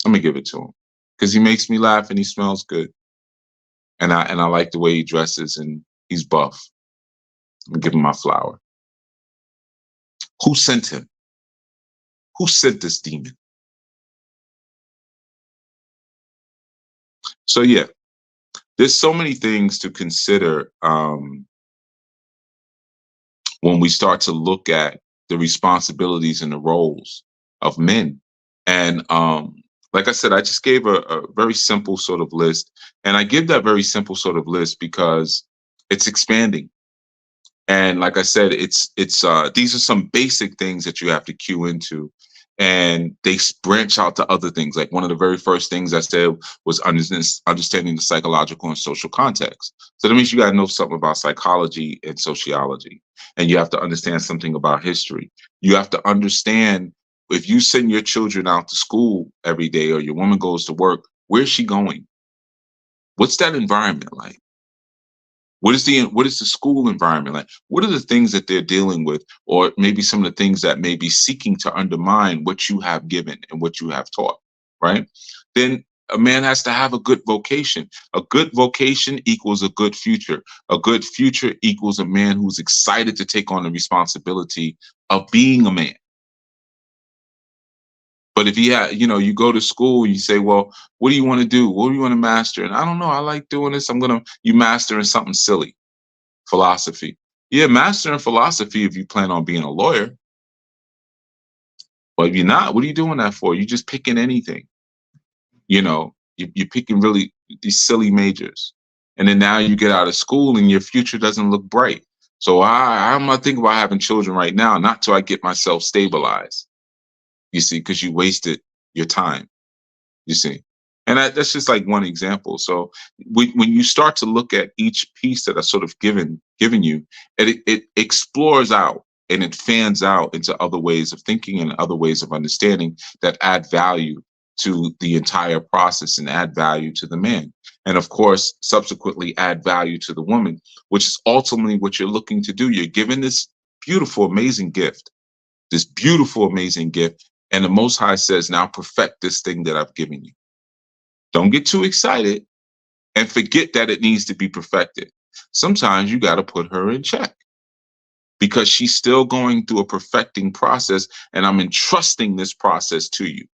Speaker 1: I'm going to give it to him because he makes me laugh and he smells good. And I like the way he dresses and he's buff. I'm going to give him my flower. Who sent him? Who sent this demon? So, yeah, there's so many things to consider when we start to look at the responsibilities and the roles of men. And like I said, I just gave a very simple sort of list. And I give that very simple sort of list because it's expanding. And like I said, it's these are some basic things that you have to cue into. And they branch out to other things. Like one of the very first things I said was understanding the psychological and social context. So that means you got to know something about psychology and sociology. And you have to understand something about history. You have to understand, if you send your children out to school every day or your woman goes to work, where's she going? What's that environment like? What is the school environment like? What are the things that they're dealing with, or maybe some of the things that may be seeking to undermine what you have given and what you have taught, right? Then a man has to have a good vocation. A good vocation equals a good future. A good future equals a man who's excited to take on the responsibility of being a man. But if you go to school, you say, well, what do you want to do? What do you want to master? And I don't know, I like doing this. You mastering something silly. Philosophy. Yeah, mastering philosophy if you plan on being a lawyer. But if you're not, what are you doing that for? You're just picking anything. You're picking really these silly majors. And then now you get out of school and your future doesn't look bright. So I'm not thinking about having children right now, not till I get myself stabilized. You see, because you wasted your time, you see. And that's just like one example. So when you start to look at each piece that I sort of given you, it explores out and it fans out into other ways of thinking and other ways of understanding that add value to the entire process and add value to the man. And of course, subsequently add value to the woman, which is ultimately what you're looking to do. You're given this beautiful, amazing gift, this beautiful, amazing gift. And the Most High says, now perfect this thing that I've given you. Don't get too excited and forget that it needs to be perfected. Sometimes you got to put her in check because she's still going through a perfecting process, and I'm entrusting this process to you.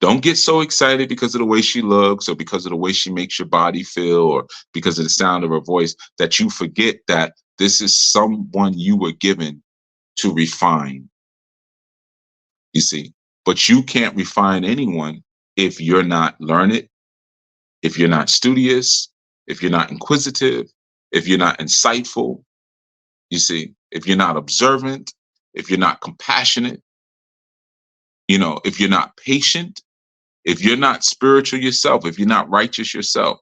Speaker 1: Don't get so excited because of the way she looks or because of the way she makes your body feel or because of the sound of her voice that you forget that this is someone you were given to refine. You see, but you can't refine anyone if you're not learned, if you're not studious, if you're not inquisitive, if you're not insightful, you see, if you're not observant, if you're not compassionate, if you're not patient, if you're not spiritual yourself, if you're not righteous yourself,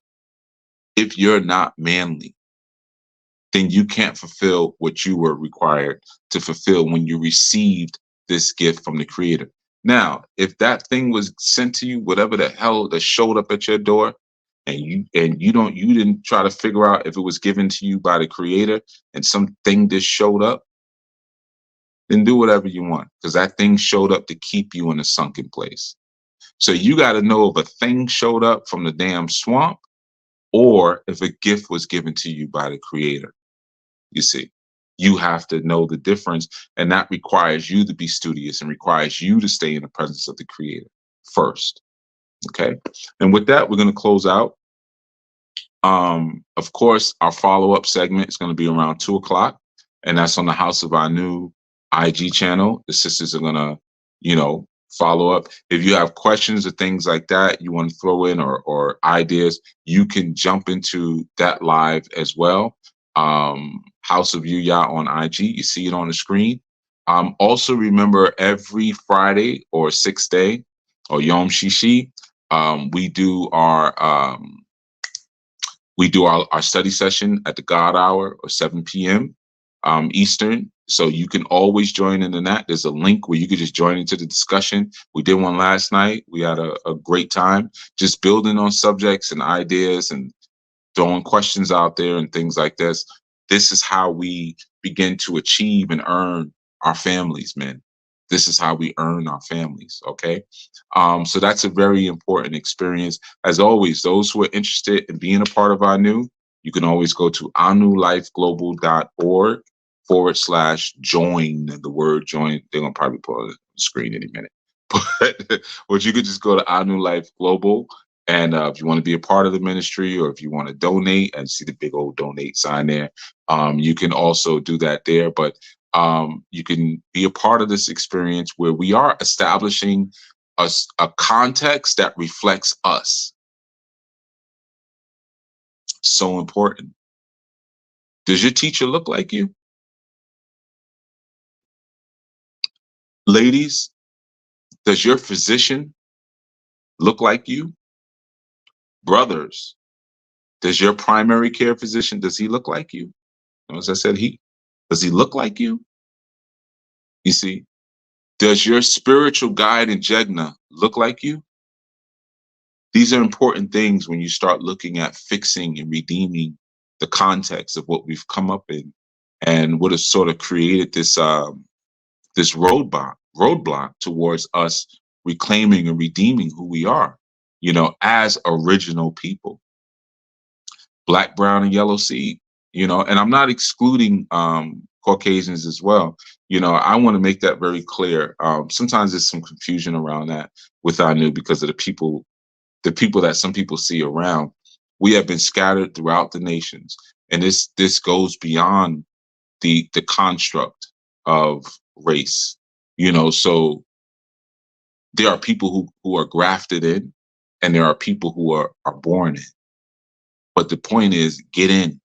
Speaker 1: if you're not manly, then you can't fulfill what you were required to fulfill when you received this gift from the Creator. Now, if that thing was sent to you, whatever the hell that showed up at your door, and you didn't try to figure out if it was given to you by the Creator and something just showed up, then do whatever you want, because that thing showed up to keep you in a sunken place. So you got to know if a thing showed up from the damn swamp or if a gift was given to you by the Creator. You see, you have to know the difference, and that requires you to be studious and requires you to stay in the presence of the Creator first. Okay. And with that, we're going to close out. Of course, our follow-up segment is going to be around 2:00, and that's on the House of Our New IG channel. The sisters are going to, follow up. If you have questions or things like that you want to throw in or ideas, you can jump into that live as well. House of Yuya on IG. You see it on the screen. Also remember every Friday or 6th day or Yom Shishi, we do our study session at the God Hour or 7 p.m. Eastern. So you can always join in that. There's a link where you can just join into the discussion. We did one last night. We had a great time just building on subjects and ideas and throwing questions out there and things like this. This is how we begin to achieve and earn our families, man. This is how we earn our families. Okay. So that's a very important experience. As always, those who are interested in being a part of our new, you can always go to anulifeglobal.org/join. The word join, they're going to probably put it on the screen any minute. But you could just go to Anu Life Global. And if you want to be a part of the ministry or if you want to donate, and see the big old donate sign there, you can also do that there. But you can be a part of this experience where we are establishing a context that reflects us. So important. Does your teacher look like you? Ladies, does your physician look like you? Brothers, does your primary care physician, does he look like you? As I said, does he look like you? You see, does your spiritual guide and Jegna look like you? These are important things when you start looking at fixing and redeeming the context of what we've come up in and what has sort of created this roadblock towards us reclaiming and redeeming who we are, as original people. Black, brown, and yellow seed, and I'm not excluding Caucasians as well. I want to make that very clear. Sometimes there's some confusion around that with our new because of the people that some people see around. We have been scattered throughout the nations, and this goes beyond the construct of race. So there are people who are grafted in, and there are people who are born in. But the point is, get in.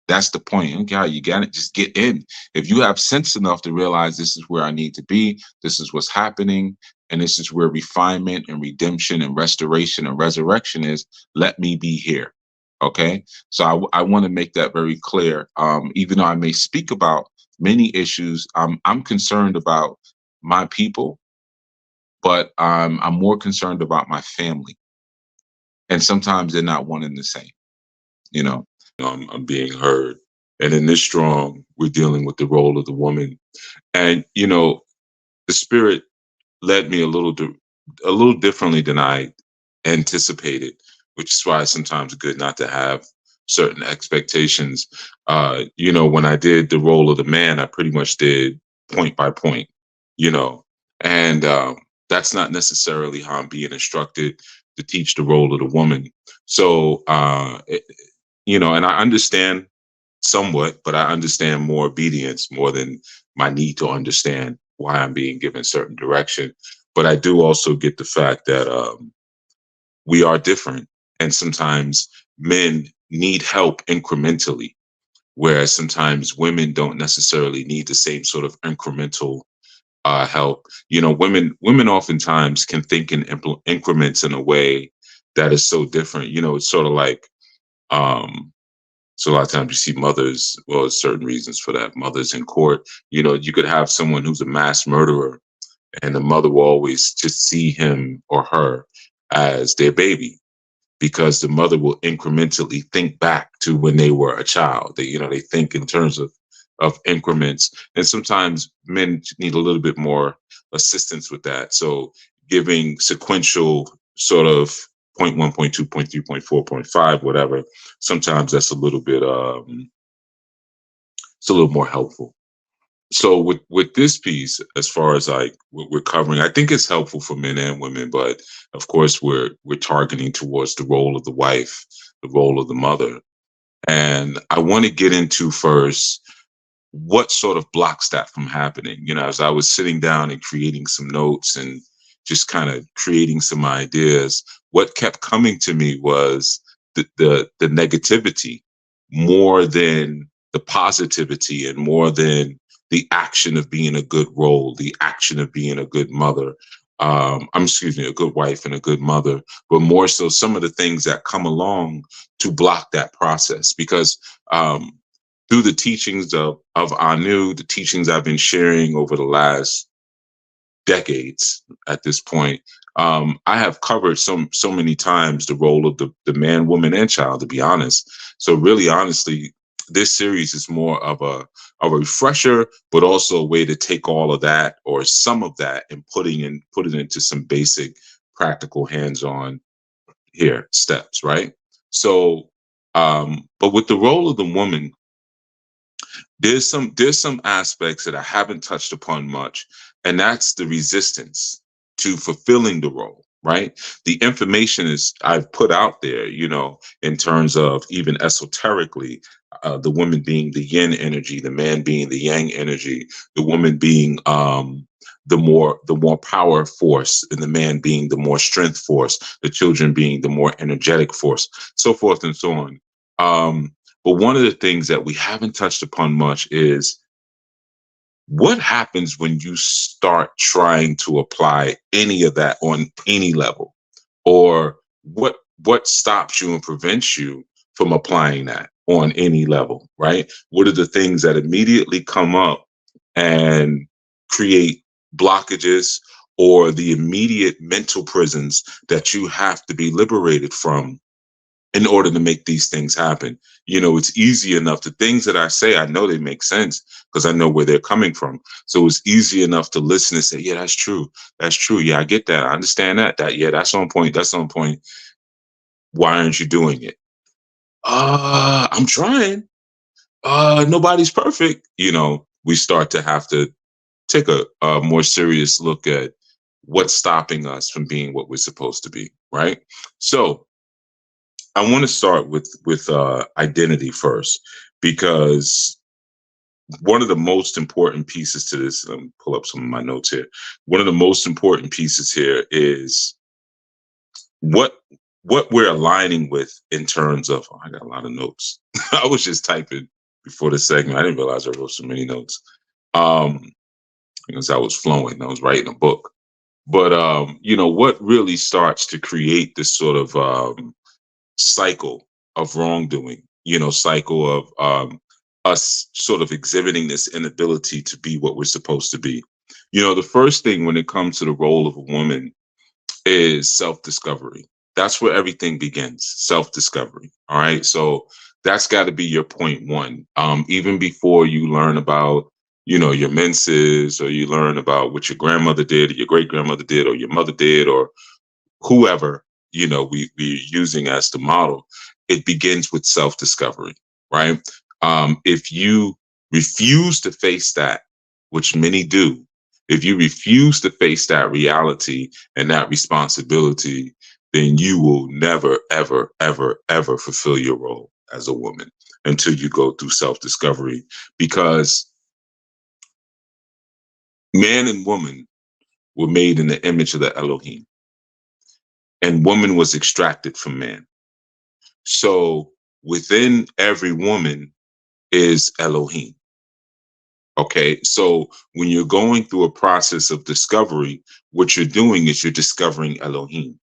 Speaker 1: That's the point. Okay, how you got it? Just get in. If you have sense enough to realize this is where I need to be, this is what's happening, and this is where refinement and redemption and restoration and resurrection is, let me be here. Okay? So I want to make that very clear. Even though I may speak about many issues, I'm concerned about my people but I'm more concerned about my family, and sometimes they're not one and the same. You know, I'm being heard, and in this strong, we're dealing with the role of the woman, and the spirit led me a little differently than I anticipated, which is why it's sometimes good not to have certain expectations. When I did the role of the man, I pretty much did point by point, you know, and that's not necessarily how I'm being instructed to teach the role of the woman. So, and I understand somewhat, but I understand more obedience more than my need to understand why I'm being given certain direction. But I do also get the fact that we are different, and sometimes men need help incrementally, whereas sometimes women don't necessarily need the same sort of incremental help. Women oftentimes can think in increments in a way that is so different. It's sort of like um, so a lot of times you see mothers, well, there's certain reasons for that. Mothers in court, you could have someone who's a mass murderer, and the mother will always just see him or her as their baby, because the mother will incrementally think back to when they were a child. They think in terms of increments, and sometimes men need a little bit more assistance with that. So giving sequential sort of point one, point two, point three, point four, point five, whatever. Sometimes that's a little bit it's a little more helpful. So with this piece, as far as like what we're covering, I think it's helpful for men and women, but of course we're targeting towards the role of the wife, the role of the mother. And I want to get into first what sort of blocks that from happening. As I was sitting down and creating some notes and just kind of creating some ideas, what kept coming to me was the negativity more than the positivity, and more than the action of being a good role, the action of being a good mother. Excuse me, a good wife and a good mother, but more so some of the things that come along to block that process. Because through the teachings of Anu, the teachings I've been sharing over the last decades at this point, I have covered so many times the role of the man, woman, and child, to be honest. So really, honestly, this series is more of a refresher, but also a way to take all of that or some of that and put it into some basic, practical, hands-on here steps, right? So, but with the role of the woman, there's some aspects that I haven't touched upon much, and that's the resistance to fulfilling the role, right? The information is I've put out there, in terms of even esoterically, the woman being the yin energy, the man being the yang energy, the woman being the more power force, and the man being the more strength force, the children being the more energetic force, so forth and so on. But one of the things that we haven't touched upon much is what happens when you start trying to apply any of that on any level, or what stops you and prevents you from applying that on any level, right? What are the things that immediately come up and create blockages, or the immediate mental prisons that you have to be liberated from in order to make these things happen? It's easy enough. The things that I say, I know they make sense because I know where they're coming from. So it's easy enough to listen and say, yeah, that's true. That's true. Yeah, I get that. I understand that. Yeah, that's on point. That's on point. Why aren't you doing it? I'm trying. Nobody's perfect. We start to have to take a more serious look at what's stopping us from being what we're supposed to be, right? So I want to start with identity first, because one of the most important pieces to this, let me pull up some of my notes here. One of the most important pieces here is what we're aligning with in terms of, oh, I got a lot of notes. I was just typing before the segment. I didn't realize I wrote so many notes. Because I was flowing. I was writing a book. But what really starts to create this sort of cycle of wrongdoing, cycle of us sort of exhibiting this inability to be what we're supposed to be, The first thing when it comes to the role of a woman is self-discovery. That's where everything begins, self-discovery. All right. So that's got to be your point one. Even before you learn about, your menses, or you learn about what your grandmother did, or your great grandmother did, or your mother did, or whoever, we're using as the model, it begins with self-discovery, right? If you refuse to face that, which many do, if you refuse to face that reality and that responsibility, then you will never, ever, ever, ever fulfill your role as a woman until you go through self-discovery. Because man and woman were made in the image of the Elohim, and woman was extracted from man. So within every woman is Elohim. Okay. So when you're going through a process of discovery, what you're doing is you're discovering Elohim.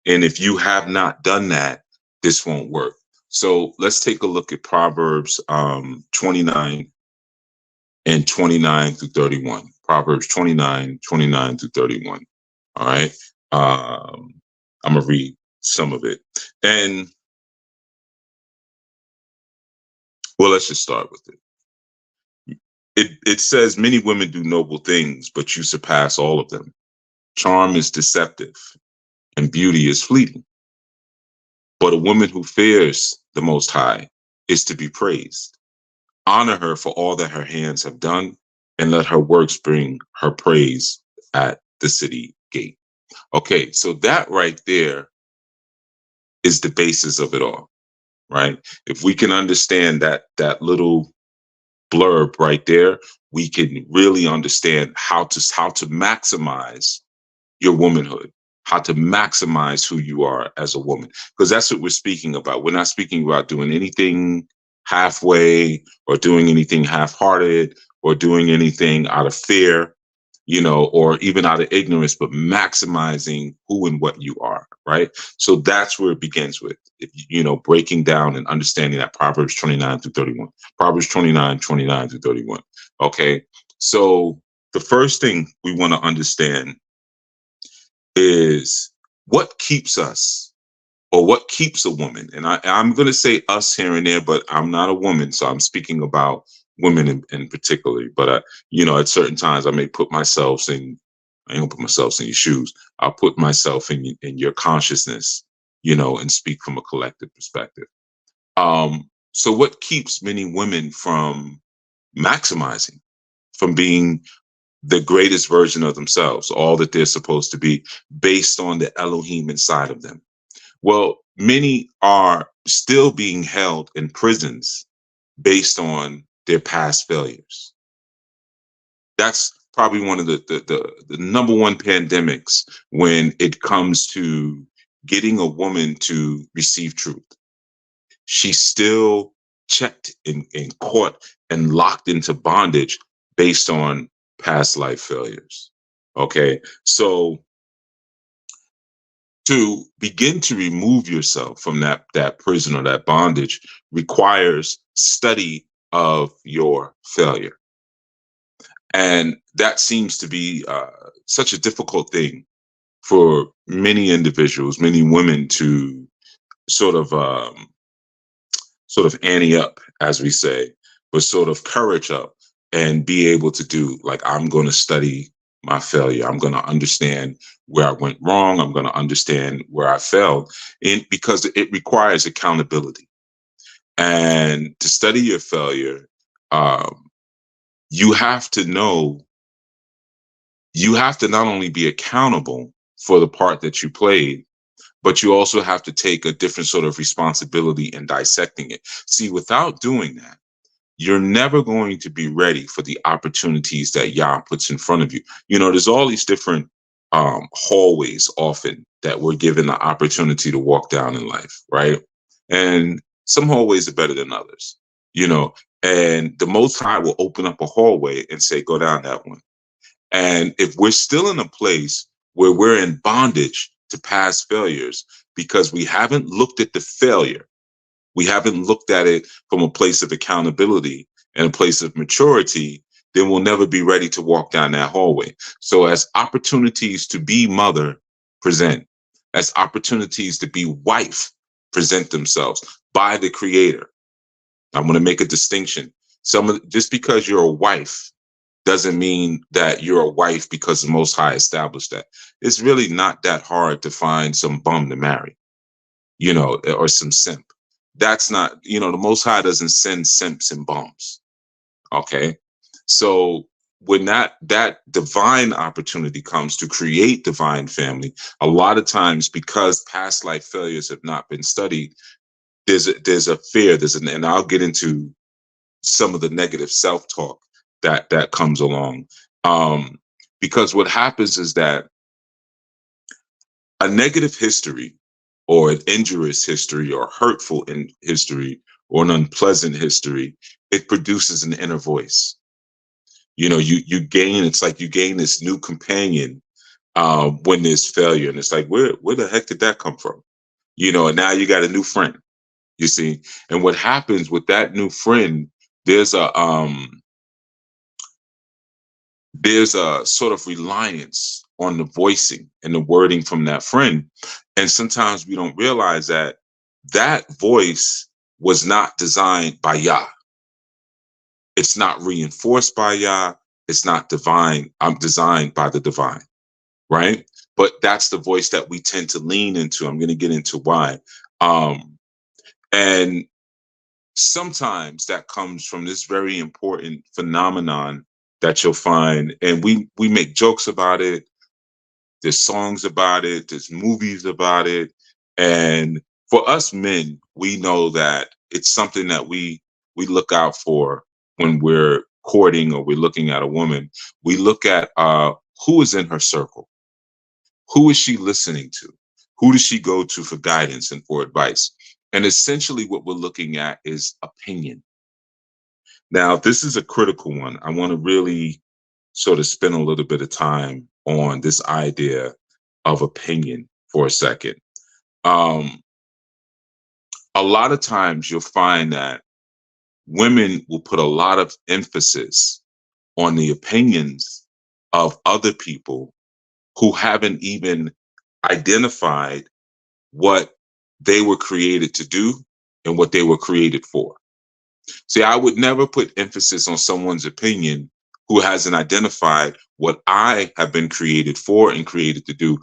Speaker 1: And if you have not done that, this won't work. So let's take a look at Proverbs 29 and 29 through 31. Proverbs 29 through 31. All right. I'm going to read some of it. And well, let's just start with it. It says, many women do noble things, but you surpass all of them. Charm is deceptive and beauty is fleeting. But a woman who fears the Most High is to be praised. Honor her for all that her hands have done, and let her works bring her praise at the city gate. Okay, so that right there is the basis of it all, right? If we can understand that little blurb right there, we can really understand how to maximize your womanhood, how to maximize who you are as a woman, because that's what we're speaking about. We're not speaking about doing anything halfway or doing anything half-hearted or doing anything out of fear, or even out of ignorance, but maximizing who and what you are, right? So that's where it begins with, breaking down and understanding that Proverbs 29 through 31. Proverbs 29 through 31. Okay. So the first thing we want to understand is what keeps us, or what keeps a woman. And I'm going to say us here and there, but I'm not a woman, so I'm speaking about women in particularly. But at certain times I may put myself in. I ain't gonna put myself in your shoes. I'll put myself in your consciousness, and speak from a collective perspective. So what keeps many women from maximizing, from being the greatest version of themselves, all that they're supposed to be, based on the Elohim inside of them? Well, many are still being held in prisons based on their past failures. That's probably one of the number one pandemics when it comes to getting a woman to receive truth. She's still checked and caught and locked into bondage based on past life failures. Okay, so to begin to remove yourself from that prison or that bondage requires study of your failure. And that seems to be such a difficult thing for many individuals, many women, to sort of ante up, as we say, but sort of courage up and be able to do, like, I'm going to study my failure. I'm going to understand where I went wrong. I'm going to understand where I failed, because it requires accountability. And to study your failure, you have to know, you have to not only be accountable for the part that you played, but you also have to take a different sort of responsibility in dissecting it. See, without doing that, you're never going to be ready for the opportunities that Yah puts in front of you. There's all these different hallways often that we're given the opportunity to walk down in life, right? And some hallways are better than others, and the Most High will open up a hallway and say, go down that one. And if we're still in a place where we're in bondage to past failures because we haven't looked at the failure, we haven't looked at it from a place of accountability and a place of maturity, then we'll never be ready to walk down that hallway. So as opportunities to be mother present, as opportunities to be wife present themselves by the creator, I'm going to make a distinction. Just because you're a wife doesn't mean that you're a wife because the Most High established that. It's really not that hard to find some bum to marry, or some simp. That's not, the Most High doesn't send simps and bums. Okay. So when that divine opportunity comes to create divine family, a lot of times, because past life failures have not been studied, there's a fear, and I'll get into some of the negative self-talk that comes along. Because what happens is that a negative history, or an injurious history, or hurtful in history, or an unpleasant history, it produces an inner voice. You gain, it's like you gain this new companion when there's failure, and it's like, where the heck did that come from? And now you got a new friend, you see. And what happens with that new friend, there's a sort of reliance on the voicing and the wording from that friend. And sometimes we don't realize that voice was not designed by Yah. It's not reinforced by Yah. It's not divine. I'm designed by the divine, right? But that's the voice that we tend to lean into. I'm going to get into why. And sometimes that comes from this very important phenomenon that you'll find, and we make jokes about it. There's songs about it. There's movies about it. And for us men, we know that it's something that we look out for when we're courting or we're looking at a woman. We look at who is in her circle. Who is she listening to? Who does she go to for guidance and for advice? And essentially what we're looking at is opinion. Now, this is a critical one. I want to really sort of spend a little bit of time on this idea of opinion for a second. A lot of times you'll find that women will put a lot of emphasis on the opinions of other people who haven't even identified what they were created to do and what they were created for. See, I would never put emphasis on someone's opinion who hasn't identified what I have been created for and created to do.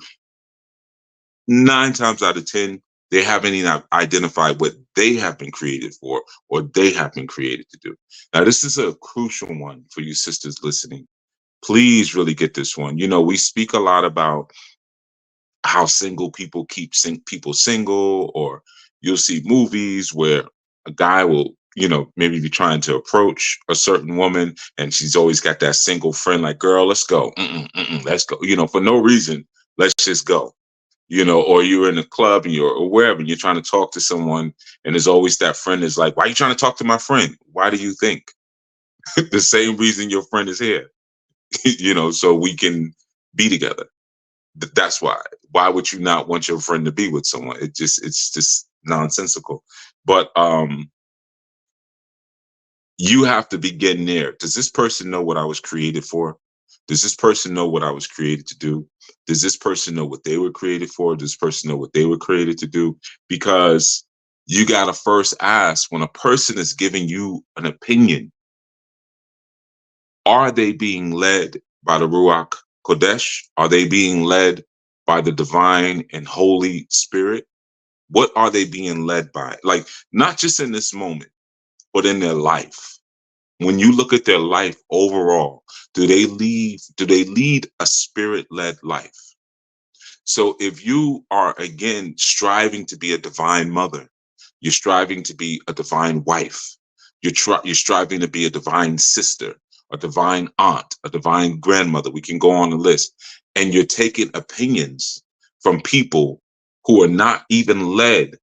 Speaker 1: 9 times out of 10, they haven't even identified what they have been created for or they have been created to do. Now, this is a crucial one for you sisters listening. Please really get this one. We speak a lot about how single people keep people single, or you'll see movies where a guy will, maybe be trying to approach a certain woman and she's always got that single friend, like, girl, let's go. Let's go. For no reason, let's just go. Or you're in a club and or wherever, and you're trying to talk to someone, and there's always that friend is like, why are you trying to talk to my friend? Why do you think? The same reason your friend is here, so we can be together. That's why. Why would you not want your friend to be with someone? It's just nonsensical. But you have to begin there. Does this person know what I was created for? Does this person know what I was created to do? Does this person know what they were created for? Does this person know what they were created to do? Because you got to first ask, when a person is giving you an opinion, are they being led by the Ruach Kodesh? Are they being led by the divine and Holy Spirit? What are they being led by? Like, not just in this moment, but in their life. When you look at their life overall, do they lead a spirit-led life? So if you are, again, striving to be a divine mother, you're striving to be a divine wife, you're striving to be a divine sister, a divine aunt, a divine grandmother, we can go on the list, and you're taking opinions from people who are not even led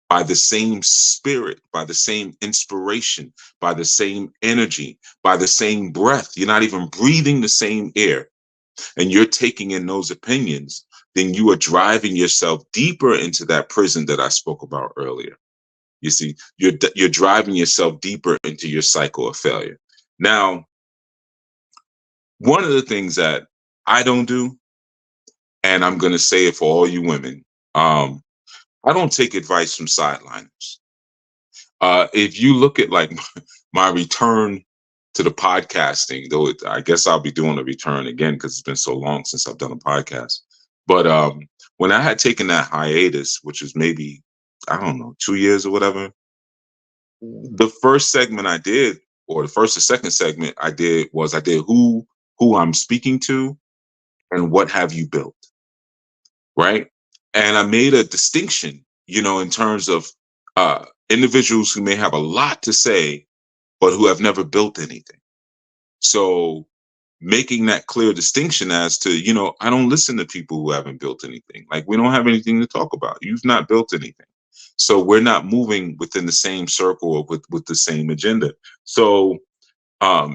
Speaker 1: by the same spirit, by the same inspiration, by the same energy, by the same breath. You're not even breathing the same air, and you're taking in those opinions, then you are driving yourself deeper into that prison that I spoke about earlier. You see, you're driving yourself deeper into your cycle of failure. Now, One of the things that I don't do, and I'm going to say it for all you women, I don't take advice from sideliners. If you look at like my return to the podcasting, though, I guess I'll be doing a return again because it's been so long since I've done a podcast. But when I had taken that hiatus, which was maybe, I don't know, 2 years or whatever, the first segment I did, or the first or second segment I did, was I did who I'm speaking to and what have you built, right? And I made a distinction, in terms of individuals who may have a lot to say, but who have never built anything. So making that clear distinction as to, I don't listen to people who haven't built anything. Like, we don't have anything to talk about. You've not built anything. So we're not moving within the same circle or with the same agenda. So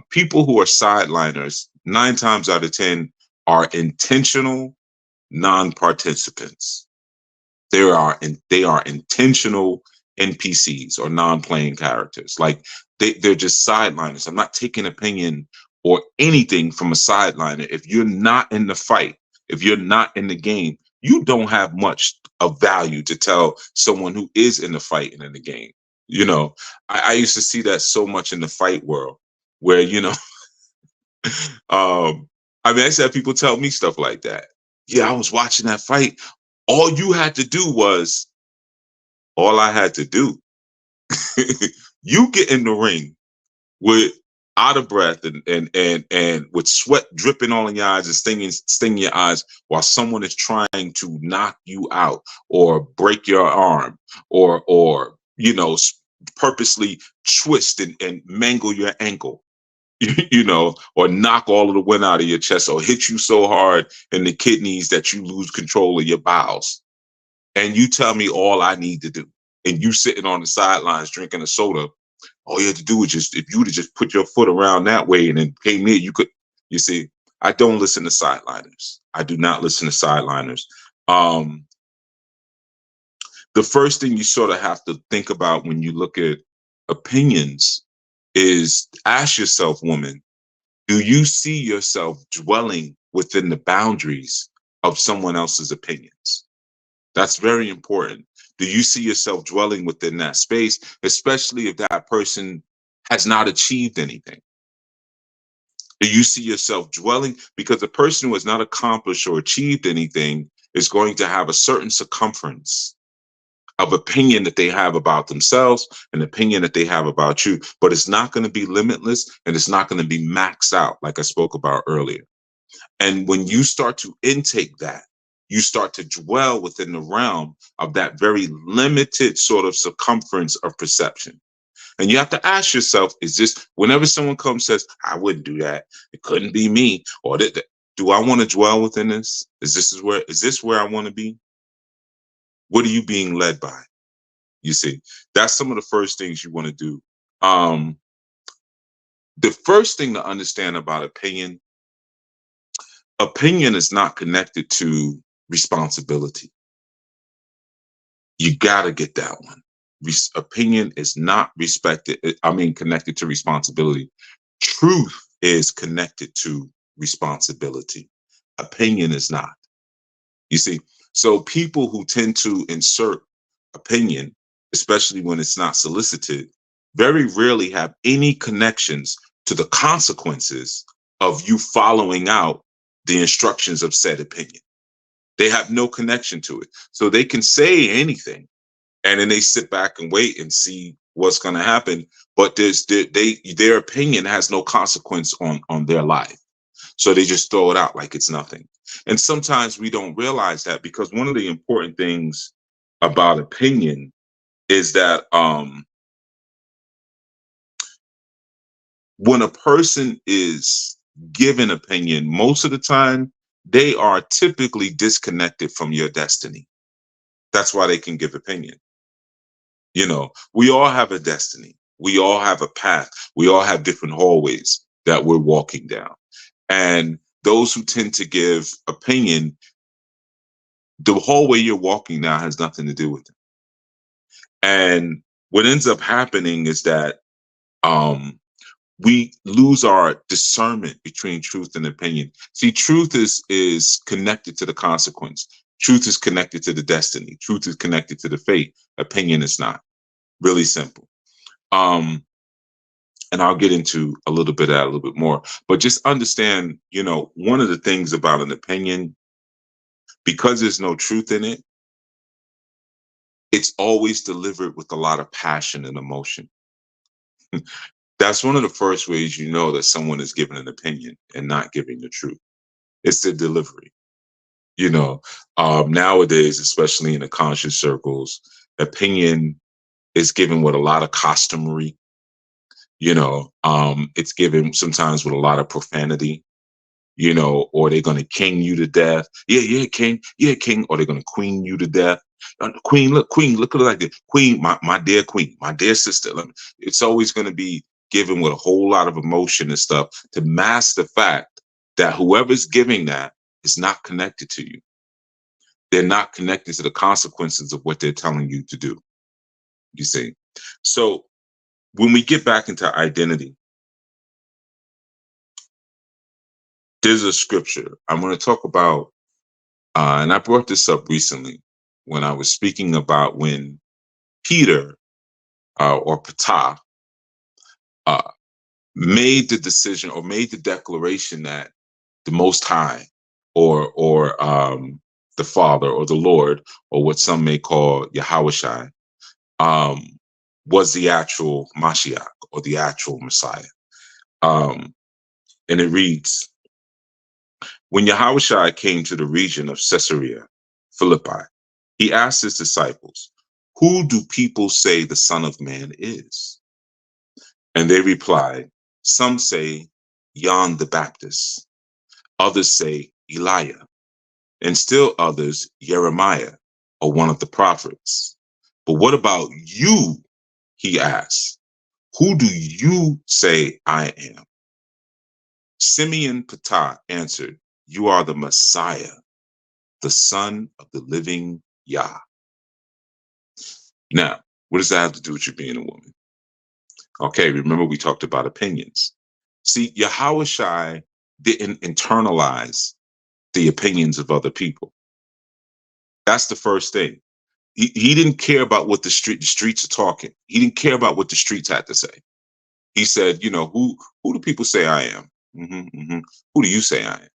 Speaker 1: people who are sideliners, 9 times out of 10, are intentional non-participants. They are intentional NPCs or non-playing characters. Like, they're just sideliners. I'm not taking opinion or anything from a sideliner. If you're not in the fight, if you're not in the game, you don't have much of value to tell someone who is in the fight and in the game. I used to see that so much in the fight world where, I mean, I used to have people tell me stuff like that. Yeah, I was watching that fight. All you had to do was, all I had to do, you get in the ring with out of breath and with sweat dripping all in your eyes and stinging your eyes while someone is trying to knock you out or break your arm or purposely twist and mangle your ankle, or knock all of the wind out of your chest or hit you so hard in the kidneys that you lose control of your bowels. And you tell me all I need to do. And you sitting on the sidelines drinking a soda, all you had to do is if you would have just put your foot around that way and then came in, you see, I don't listen to sideliners. I do not listen to sideliners. The first thing you sort of have to think about when you look at opinions is ask yourself, woman, do you see yourself dwelling within the boundaries of someone else's opinions? That's very important. Do you see yourself dwelling within that space, especially if that person has not achieved anything? Do you see yourself dwelling? Because a person who has not accomplished or achieved anything is going to have a certain circumference of opinion that they have about themselves, an opinion that they have about you, but it's not going to be limitless and it's not going to be maxed out like I spoke about earlier. And when you start to intake that, you start to dwell within the realm of that very limited sort of circumference of perception. And you have to ask yourself, is this, whenever someone comes and says, I wouldn't do that, it couldn't be me, or do I want to dwell within this? Is this where I want to be? What are you being led by? You see, that's some of the first things you want to do. The first thing to understand about opinion is not connected to responsibility. You got to get that one. Opinion is not connected to responsibility. Truth is connected to responsibility. Opinion is not. You see, so people who tend to insert opinion, especially when it's not solicited, very rarely have any connections to the consequences of you following out the instructions of said opinion. They have no connection to it. So they can say anything and then they sit back and wait and see what's going to happen. But their opinion has no consequence on their life. So they just throw it out like it's nothing. And sometimes we don't realize that, because one of the important things about opinion is that when a person is given opinion, most of the time they are typically disconnected from your destiny. That's why they can give opinion. We all have a destiny. We all have a path. We all have different hallways that we're walking down. And those who tend to give opinion, the hallway you're walking down has nothing to do with it. And what ends up happening is that we lose our discernment between truth and opinion. See, truth is connected to the consequence. Truth is connected to the destiny. Truth is connected to the fate. Opinion is not. Really simple. And I'll get into a little bit of that a little bit more. But just understand, one of the things about an opinion, because there's no truth in it, it's always delivered with a lot of passion and emotion. That's one of the first ways you know that someone is giving an opinion and not giving the truth. It's the delivery. Nowadays, especially in the conscious circles, opinion is given with a lot of costumery. It's given sometimes with a lot of profanity. Or they're going to king you to death. Yeah, king. Yeah, king. Or they're going to queen you to death. Queen, look at her like this. Queen, my dear queen, my dear sister. It's always going to be given with a whole lot of emotion and stuff to mask the fact that whoever's giving that is not connected to you. They're not connected to the consequences of what they're telling you to do. You see? So when we get back into identity, there's a scripture I'm going to talk about, and I brought this up recently when I was speaking about when Peter or Ptah made the decision or made the declaration that the Most High or the Father or the Lord, or what some may call Yahushai, was the actual Mashiach or the actual Messiah. And it reads, when Yahushua came to the region of Caesarea Philippi, he asked his disciples, "Who do people say the Son of Man is?" And they replied, "Some say John the Baptist, others say Elijah, and still others Jeremiah or one of the prophets. But what about you?" He asked. "Who do you say I am?" Simeon Ptah answered, "You are the Messiah, the Son of the living Yah." Now, what does that have to do with you being a woman? Okay, remember we talked about opinions. See, Yahushai didn't internalize the opinions of other people. That's the first thing. He didn't care about what the streets are talking. He didn't care about what the streets had to say. He said, who do people say I am? Who do you say I am?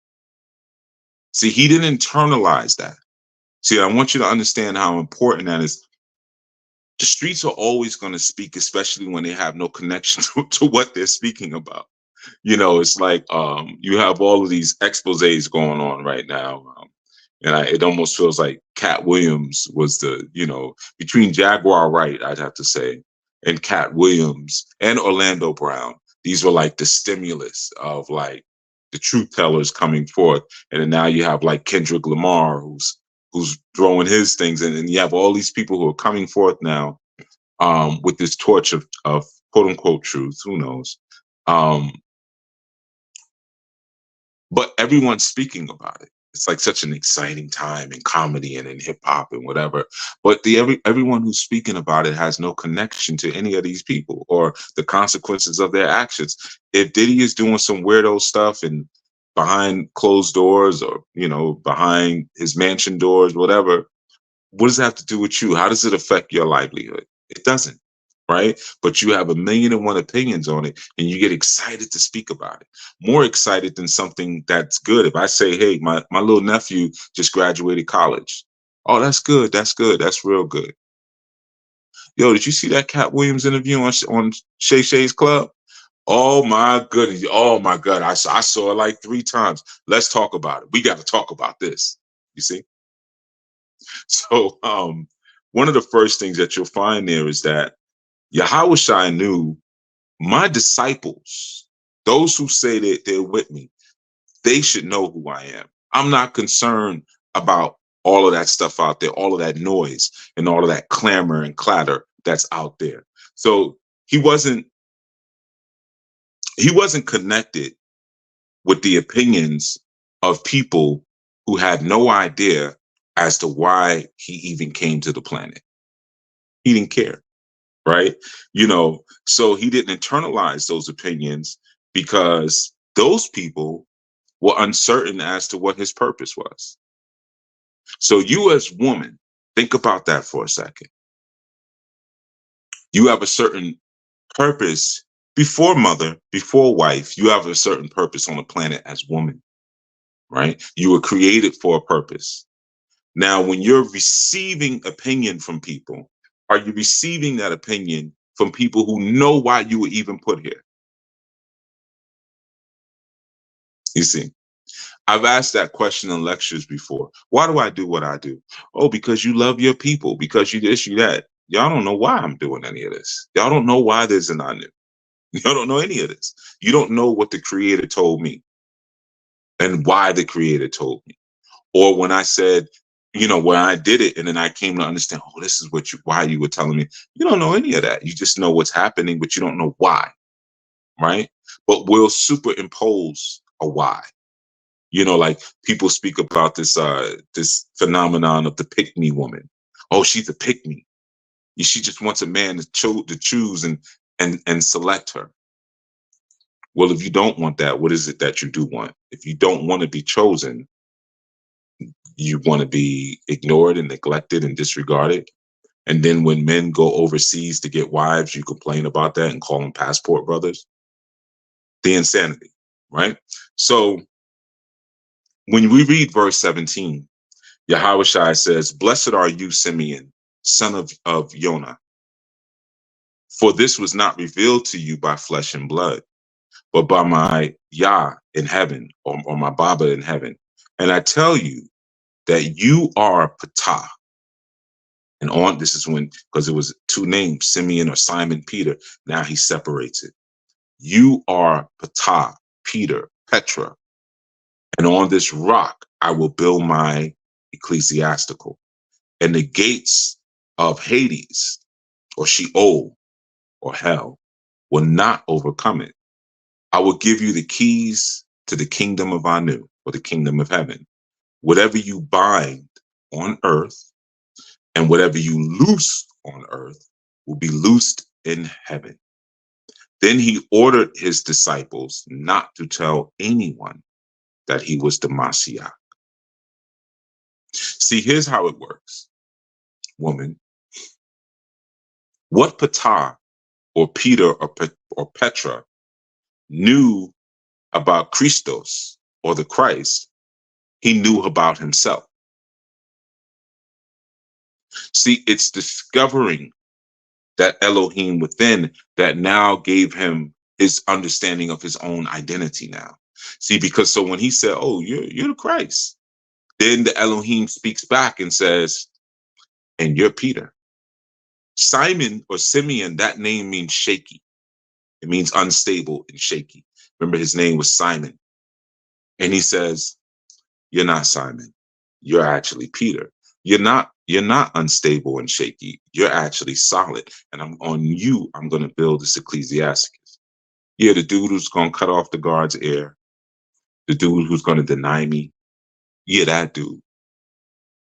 Speaker 1: See, he didn't internalize that. See, I want you to understand how important that is. The streets are always going to speak, especially when they have no connection to what they're speaking about. It's like you have all of these exposés going on right now. And it almost feels like Cat Williams was between Jaguar Wright, I'd have to say, and Cat Williams and Orlando Brown. These were like the stimulus of like the truth tellers coming forth. And then now you have like Kendrick Lamar, who's throwing his things in, and you have all these people who are coming forth now with this torch of quote unquote truth. Who knows? But everyone's speaking about it. It's like such an exciting time in comedy and in hip hop and whatever. But everyone who's speaking about it has no connection to any of these people or the consequences of their actions. If Diddy is doing some weirdo stuff and behind closed doors or, behind his mansion doors, whatever, what does that have to do with you? How does it affect your livelihood? It doesn't. Right? But you have 1,000,001 opinions on it and you get excited to speak about it. More excited than something that's good. If I say, hey, my little nephew just graduated college. Oh, that's good. That's good. That's real good. Yo, did you see that Cat Williams interview on Shay Shay's Club? Oh my goodness. Oh my God. I saw it like 3 times. Let's talk about it. We got to talk about this. You see? So one of the first things that you'll find there is that Yahushua knew my disciples, those who say that they're with me, they should know who I am. I'm not concerned about all of that stuff out there, all of that noise and all of that clamor and clatter that's out there. So he wasn't connected with the opinions of people who had no idea as to why he even came to the planet. He didn't care. right? You know, so he didn't internalize those opinions because those people were uncertain as to what his purpose was. So you as woman, think about that for a second. You have a certain purpose before mother, before wife. You have a certain purpose on the planet as woman, right? You were created for a purpose. Now, when you're receiving opinion from people, are you receiving that opinion from people who know why you were even put here? You see, I've asked that question in lectures before. Why do I do what I do? Oh, because you love your people, because you this, you that. Y'all don't know why I'm doing any of this. Y'all don't know why there's an I knew. Y'all don't know any of this. You don't know what the creator told me and why the creator told me. Or when I said, you know, where I did it and then I came to understand, oh, this is why you were telling me. You don't know any of that. You just know what's happening, but you don't know why, right? But we'll superimpose a why. You know, like people speak about this phenomenon of the pick me woman. Oh, she's a pick me. She just wants a man to choose and select her. Well, if you don't want that, what is it that you do want? If you don't want to be chosen, you want to be ignored and neglected and disregarded. And then when men go overseas to get wives, you complain about that and call them passport brothers. The insanity, right? So when we read verse 17, Yahushua says, "Blessed are you, Simeon, son of Yonah, for this was not revealed to you by flesh and blood, but by my Yah in heaven, or my Baba in heaven. And I tell you that you are Ptah." And on, this is when, because it was two names, Simeon or Simon Peter. Now he separates it. You are Ptah, Peter, Petra. And on this rock, I will build my ecclesiastical. And the gates of Hades, or Sheol, or hell, will not overcome it. I will give you the keys to the kingdom of Anu, or the kingdom of heaven. Whatever you bind on earth and whatever you loose on earth will be loosed in heaven. Then he ordered his disciples not to tell anyone that he was the Messiah. See, here's how it works, woman. What Ptah or Peter or Petra knew about Christos, or the Christ, he knew about himself. See, it's discovering that Elohim within that now gave him his understanding of his own identity now. See, because so when he said, oh, you're the Christ, then the Elohim speaks back and says, and you're Peter. Simon or Simeon, that name means shaky. It means unstable and shaky. Remember, his name was Simon. And he says, you're not Simon. You're actually Peter. You're not unstable and shaky. You're actually solid. And I'm going to build this ecclesiasticus. Yeah, the dude who's going to cut off the guard's ear. The dude who's going to deny me. Yeah, that dude.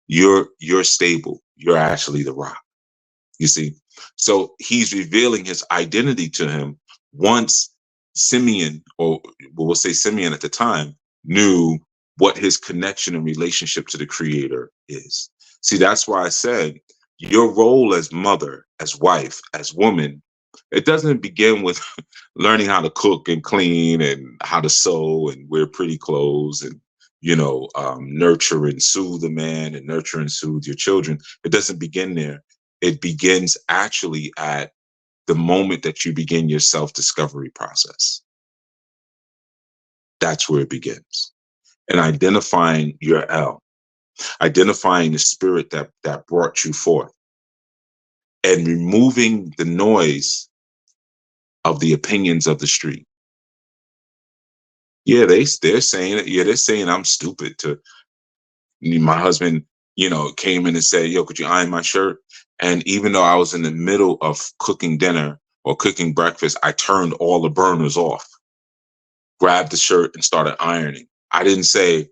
Speaker 1: You're stable. You're actually the rock. You see? So he's revealing his identity to him once Simeon, or we'll say Simeon at the time, knew what his connection and relationship to the creator is. See, that's why I said your role as mother, as wife, as woman, it doesn't begin with learning how to cook and clean and how to sew and wear pretty clothes and, nurture and soothe a man and nurture and soothe your children. It doesn't begin there. It begins actually at the moment that you begin your self-discovery process. That's where it begins. And identifying your El, identifying the spirit that brought you forth, and removing the noise of the opinions of the street. Yeah, they're saying it. Yeah, they're saying I'm stupid. My husband, came in and said, yo, could you iron my shirt? And even though I was in the middle of cooking dinner or cooking breakfast, I turned all the burners off, grabbed the shirt and started ironing. I didn't say,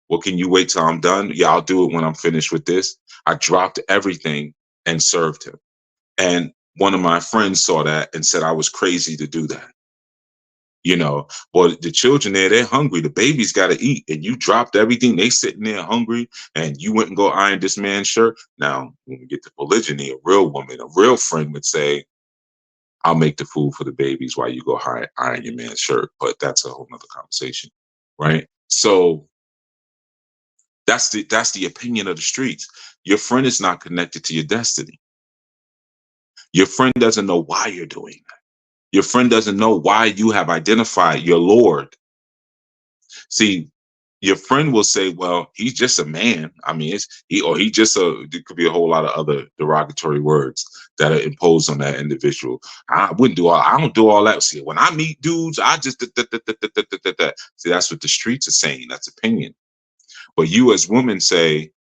Speaker 1: well, can you wait till I'm done? Yeah, I'll do it when I'm finished with this. I dropped everything and served him. And one of my friends saw that and said I was crazy to do that. You know, well, the children there, they're hungry. The baby's got to eat, and you dropped everything. They sitting there hungry, and you went and go iron this man's shirt. Now, when we get to polygyny, a real woman, a real friend would say, I'll make the food for the babies while you go iron your man's shirt. But that's a whole nother conversation, right? So that's the opinion of the streets. Your friend is not connected to your destiny. Your friend doesn't know why you're doing that. Your friend doesn't know why you have identified your Lord. See, your friend will say, well, he's just a man. I mean, there could be a whole lot of other derogatory words that are imposed on that individual. I don't do all that. See, when I meet dudes, I just, see, that's what the streets are saying. That's opinion. But you as women say,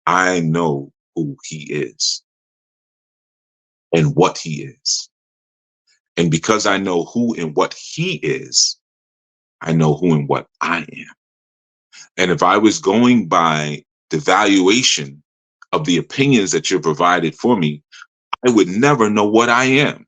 Speaker 1: I know who he is and what he is. And because I know who and what he is, I know who and what I am. And if I was going by the valuation of the opinions that you're provided for me, I would never know what I am.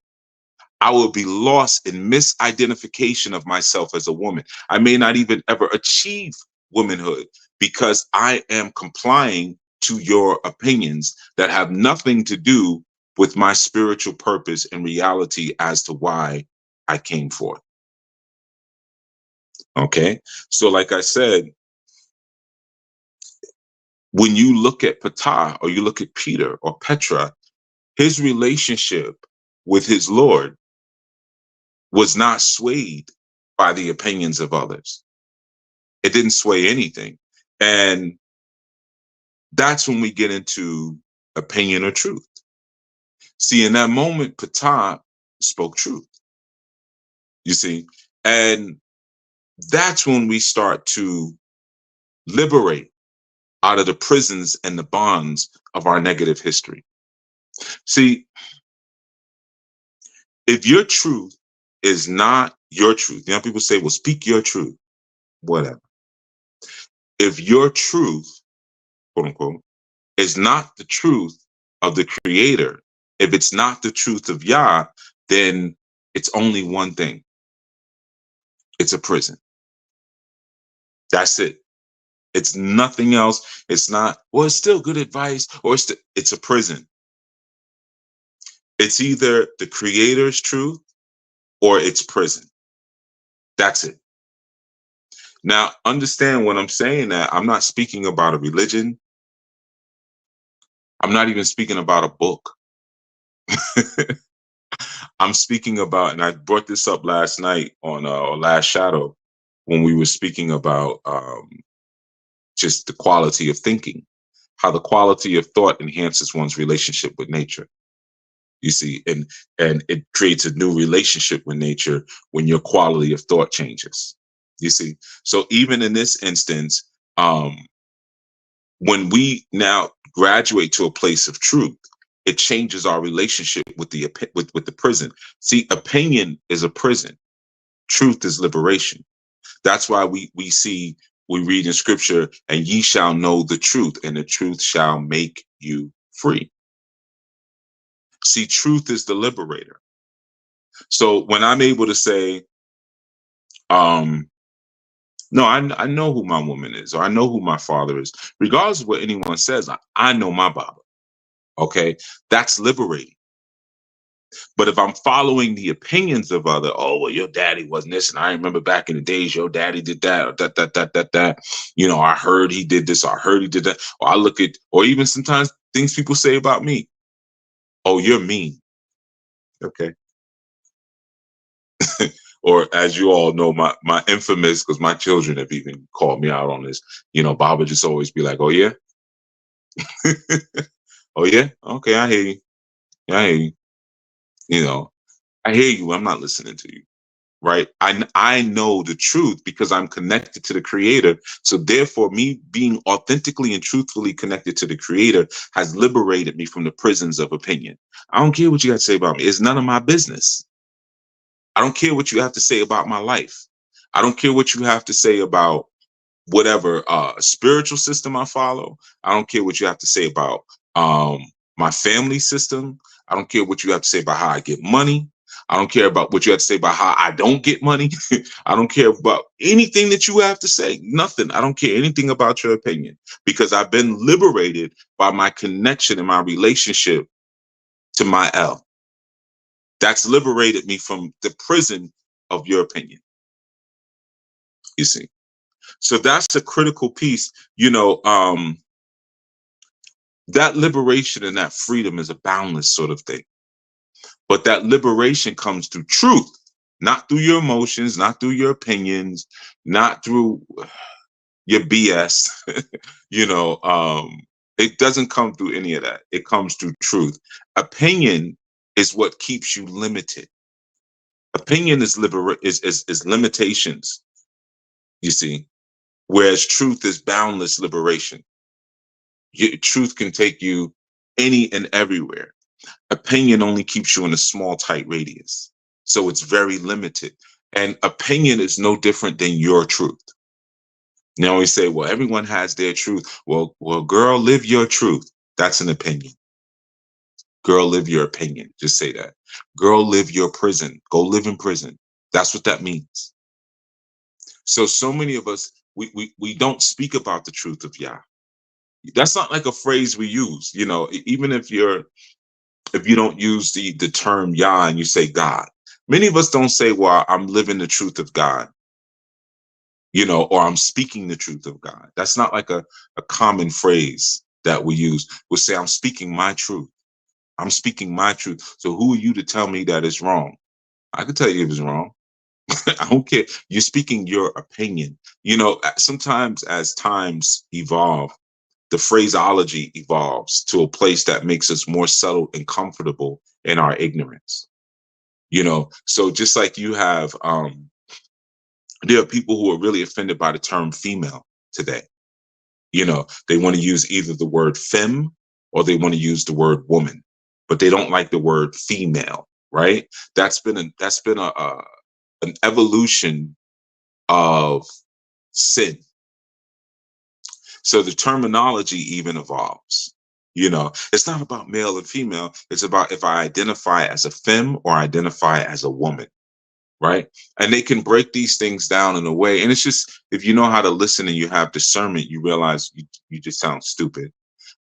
Speaker 1: I would be lost in misidentification of myself as a woman. I may not even ever achieve womanhood because I am complying to your opinions that have nothing to do with my spiritual purpose and reality as to why I came forth. Okay. So like I said, when you look at Ptah or you look at Peter or Petra, his relationship with his Lord was not swayed by the opinions of others. It didn't sway anything. And that's when we get into opinion or truth. See, in that moment, Ptah spoke truth. You see, and that's when we start to liberate out of the prisons and the bonds of our negative history. See, if your truth is not your truth, you know, people say, well, speak your truth, whatever. If your truth, quote unquote, is not the truth of the creator, if it's not the truth of Yah, then it's only one thing. It's a prison. That's it. It's nothing else. It's not, well, it's still good advice, or it's a prison. It's either the creator's truth or it's prison. That's it. Now, understand when I'm saying that, I'm not speaking about a religion. I'm not even speaking about a book. I'm speaking about, and I brought this up last night on Last Shadow when we were speaking about just the quality of thinking, how the quality of thought enhances one's relationship with nature. You see, and it creates a new relationship with nature when your quality of thought changes. You see, so even in this instance, when we now graduate to a place of truth, it changes our relationship with the prison. See, opinion is a prison. Truth is liberation. That's why we read in scripture, and ye shall know the truth, and the truth shall make you free. See, truth is the liberator. So when I'm able to say, no, I know who my woman is, or I know who my father is, regardless of what anyone says, I know my Baba. Okay, that's liberating. But if I'm following the opinions of other, oh, well, your daddy wasn't this, and I remember back in the days, your daddy did that, or that. You know, I heard he did this, or I heard he did that. Or I look at, or even sometimes things people say about me. Oh, you're mean. Okay. Or as you all know, my infamous, because my children have even called me out on this, you know, Baba just always be like, oh, yeah? Oh, yeah? Okay, I hear you. Yeah, I hear you. You know, I hear you. I'm not listening to you. Right. I know the truth because I'm connected to the creator. So therefore, me being authentically and truthfully connected to the creator has liberated me from the prisons of opinion. I don't care what you got to say about me. It's none of my business. I don't care what you have to say about my life. I don't care what you have to say about whatever spiritual system I follow. I don't care what you have to say about my family system. I don't care what you have to say about how I get money. I don't care about what you have to say about how I don't get money. I don't care about anything that you have to say. Nothing. I don't care anything about your opinion because I've been liberated by my connection and my relationship to my L. That's liberated me from the prison of your opinion. You see? So that's a critical piece. That liberation and that freedom is a boundless sort of thing. But that liberation comes through truth, not through your emotions, not through your opinions, not through your BS. It doesn't come through any of that. It comes through truth. Opinion is what keeps you limited. Opinion is limitations, you see, whereas truth is boundless liberation. Truth can take you any and everywhere. Opinion only keeps you in a small, tight radius. So it's very limited. And opinion is no different than your truth. Now we say, well, everyone has their truth. Well, girl, live your truth. That's an opinion. Girl, live your opinion. Just say that. Girl, live your prison. Go live in prison. That's what that means. So many of us, we don't speak about the truth of Yah. That's not like a phrase we use, even if you don't use the term Yah and you say God. Many of us don't say, well, I'm living the truth of God, or I'm speaking the truth of God. That's not like a common phrase that we use. We'll say, I'm speaking my truth. I'm speaking my truth. So who are you to tell me that it's wrong? I can tell you if it's wrong. I don't care. You're speaking your opinion. Sometimes as times evolve, the phraseology evolves to a place that makes us more settled and comfortable in our ignorance. So just like you have, there are people who are really offended by the term female today. They want to use either the word femme or they want to use the word woman, but they don't like the word female, right? That's been an evolution of sin. So the terminology even evolves. It's not about male and female. It's about if I identify as a femme or identify as a woman, right? And they can break these things down in a way. And it's just, if you know how to listen and you have discernment, you realize you just sound stupid.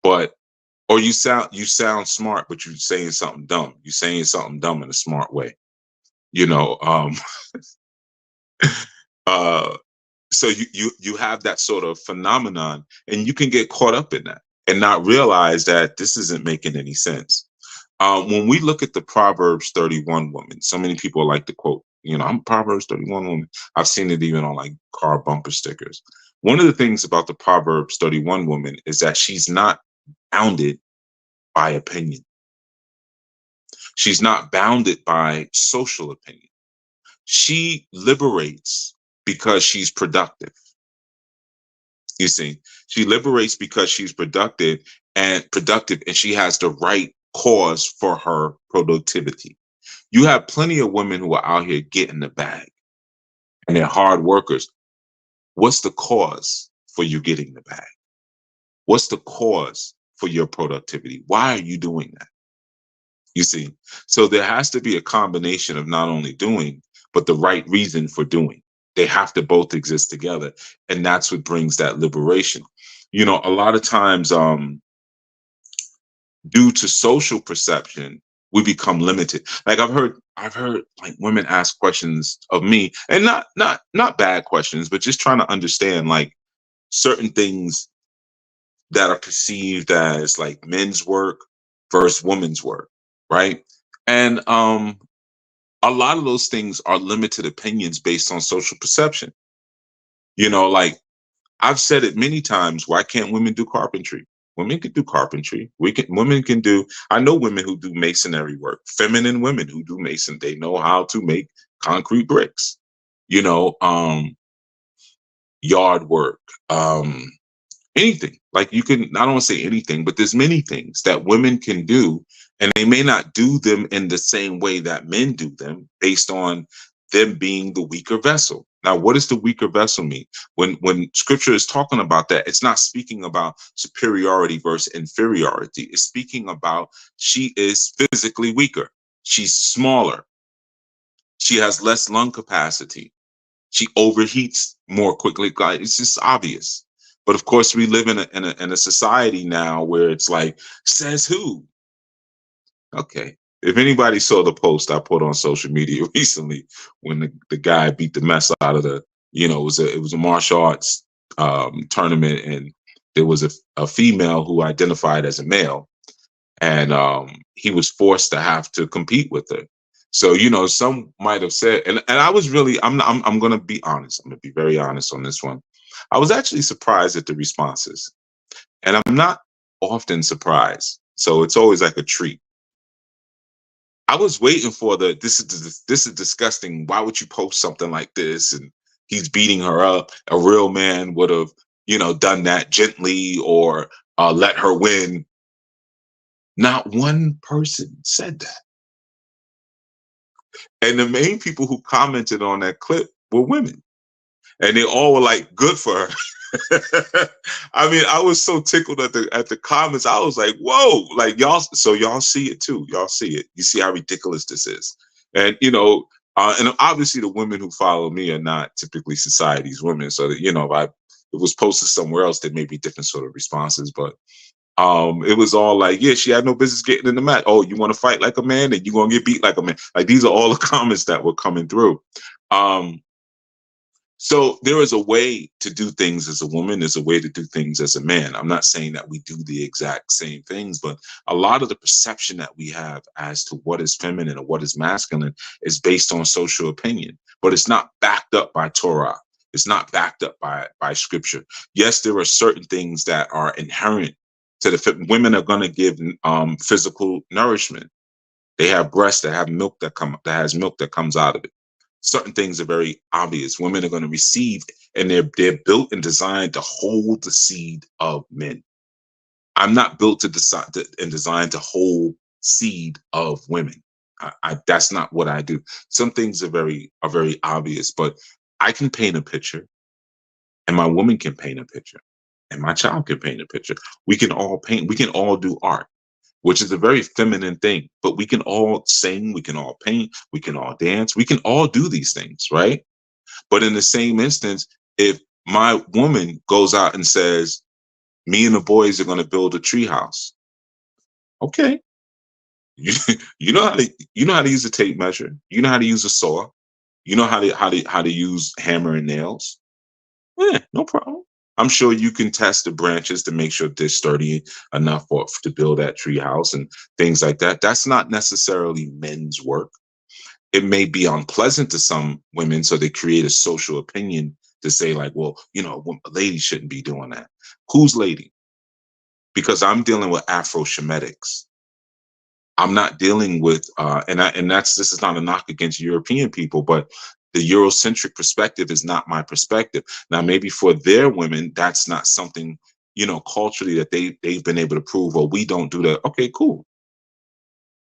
Speaker 1: Or you sound smart, but you're saying something dumb. You're saying something dumb in a smart way. So you have that sort of phenomenon, and you can get caught up in that and not realize that this isn't making any sense. When we look at the Proverbs 31 woman, so many people like to quote, I'm a Proverbs 31 woman. I've seen it even on like car bumper stickers. One of the things about the Proverbs 31 woman is that she's not bounded by opinion. She's not bounded by social opinion. She liberates because she's productive. You see, she liberates because she's productive and she has the right cause for her productivity. You have plenty of women who are out here getting the bag and they're hard workers. What's the cause for you getting the bag? What's the cause for your productivity? Why are you doing that? You see, so there has to be a combination of not only doing, but the right reason for doing. They have to both exist together. And that's what brings that liberation. A lot of times, due to social perception, we become limited. Like I've heard like women ask questions of me, and not bad questions, but just trying to understand like certain things that are perceived as like men's work versus women's work, right? And a lot of those things are limited opinions based on social perception. Like I've said it many times, why can't women do carpentry? Women can do carpentry. Women can do, I know women who do masonry work, feminine women who do mason. They know how to make concrete bricks, yard work, anything. Like you can, I don't want to say anything, but there's many things that women can do, and they may not do them in the same way that men do them based on them being the weaker vessel. Now, what does the weaker vessel mean? When scripture is talking about that, it's not speaking about superiority versus inferiority. It's speaking about she is physically weaker. She's smaller. She has less lung capacity. She overheats more quickly. It's just obvious. But of course, we live in a society now where it's like, says who? Okay. If anybody saw the post I put on social media recently when the guy beat the mess out of it was a martial arts tournament, and there was a female who identified as a male, and he was forced to have to compete with her. So some might have said, and I was really, I'm going to be honest. I'm going to be very honest on this one. I was actually surprised at the responses, and I'm not often surprised, so it's always like a treat. I was waiting for this is disgusting. Why would you post something like this? And he's beating her up. A real man would have, done that gently or let her win. Not one person said that. And the main people who commented on that clip were women. And they all were like, good for her. I mean, I was so tickled at the comments. I was like, whoa, like y'all see it too. Y'all see it. You see how ridiculous this is. And and obviously the women who follow me are not typically society's women. So that, if it was posted somewhere else, there may be different sort of responses. But it was all like, yeah, she had no business getting in the match. Oh, you want to fight like a man, and you're gonna get beat like a man. Like, these are all the comments that were coming through. So there is a way to do things as a woman. There's a way to do things as a man. I'm not saying that we do the exact same things, but a lot of the perception that we have as to what is feminine and what is masculine is based on social opinion, but it's not backed up by Torah. It's not backed up by scripture. Yes, there are certain things that are inherent to the women are going to give physical nourishment. They have breasts that have milk that has milk that comes out of it. Certain things are very obvious. Women are going to receive, and they're built and designed to hold the seed of men. I'm not built and designed to hold seed of women. That's not what I do. Some things are very obvious, but I can paint a picture, and my woman can paint a picture, and my child can paint a picture. We can all paint. We can all do art, which is a very feminine thing, but we can all sing, we can all paint, we can all dance, we can all do these things, right? But in the same instance, if my woman goes out and says, me and the boys are going to build a tree house, okay. You know how to use a tape measure, you know how to use a saw, you know how to use hammer and nails. Yeah, no problem. I'm sure you can test the branches to make sure they're sturdy enough to build that tree house and things like that. That's not necessarily men's work. It may be unpleasant to some women, so they create a social opinion to say like, well, a lady shouldn't be doing that. Who's lady? Because I'm dealing with Afro-Shemitics. I'm not dealing with, this is not a knock against European people, but the Eurocentric perspective is not my perspective. Now, maybe for their women, that's not something, culturally that they've been able to prove, or we don't do that. Okay, cool.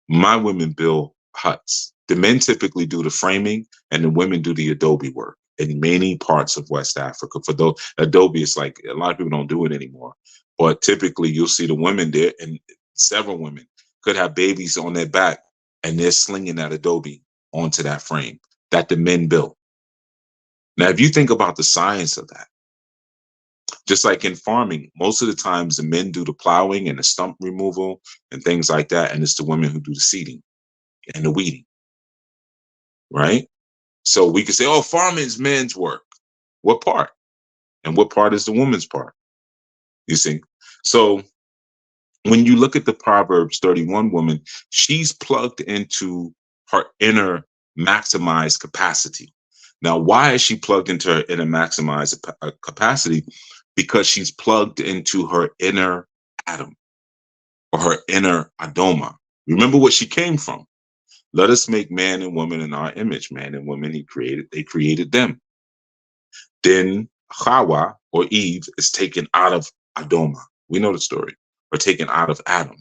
Speaker 1: My women build huts. The men typically do the framing, and the women do the adobe work in many parts of West Africa. For those, adobe is like, a lot of people don't do it anymore, but typically you'll see the women there, and several women could have babies on their back, and they're slinging that adobe onto that frame that the men built. Now, if you think about the science of that, just like in farming, most of the times the men do the plowing and the stump removal and things like that, and it's the women who do the seeding and the weeding, right? So we could say, oh, farming is men's work. What part? And what part is the woman's part? You see? So when you look at the Proverbs 31 woman, she's plugged into her inner maximized capacity. Now, why is she plugged into her inner maximized capacity? Because she's plugged into her inner Adam or her inner Adoma. Remember what she came from. Let us make man and woman in our image. Man and woman they created them. Then Hawa or Eve is taken out of Adoma. We know the story. Or taken out of Adam,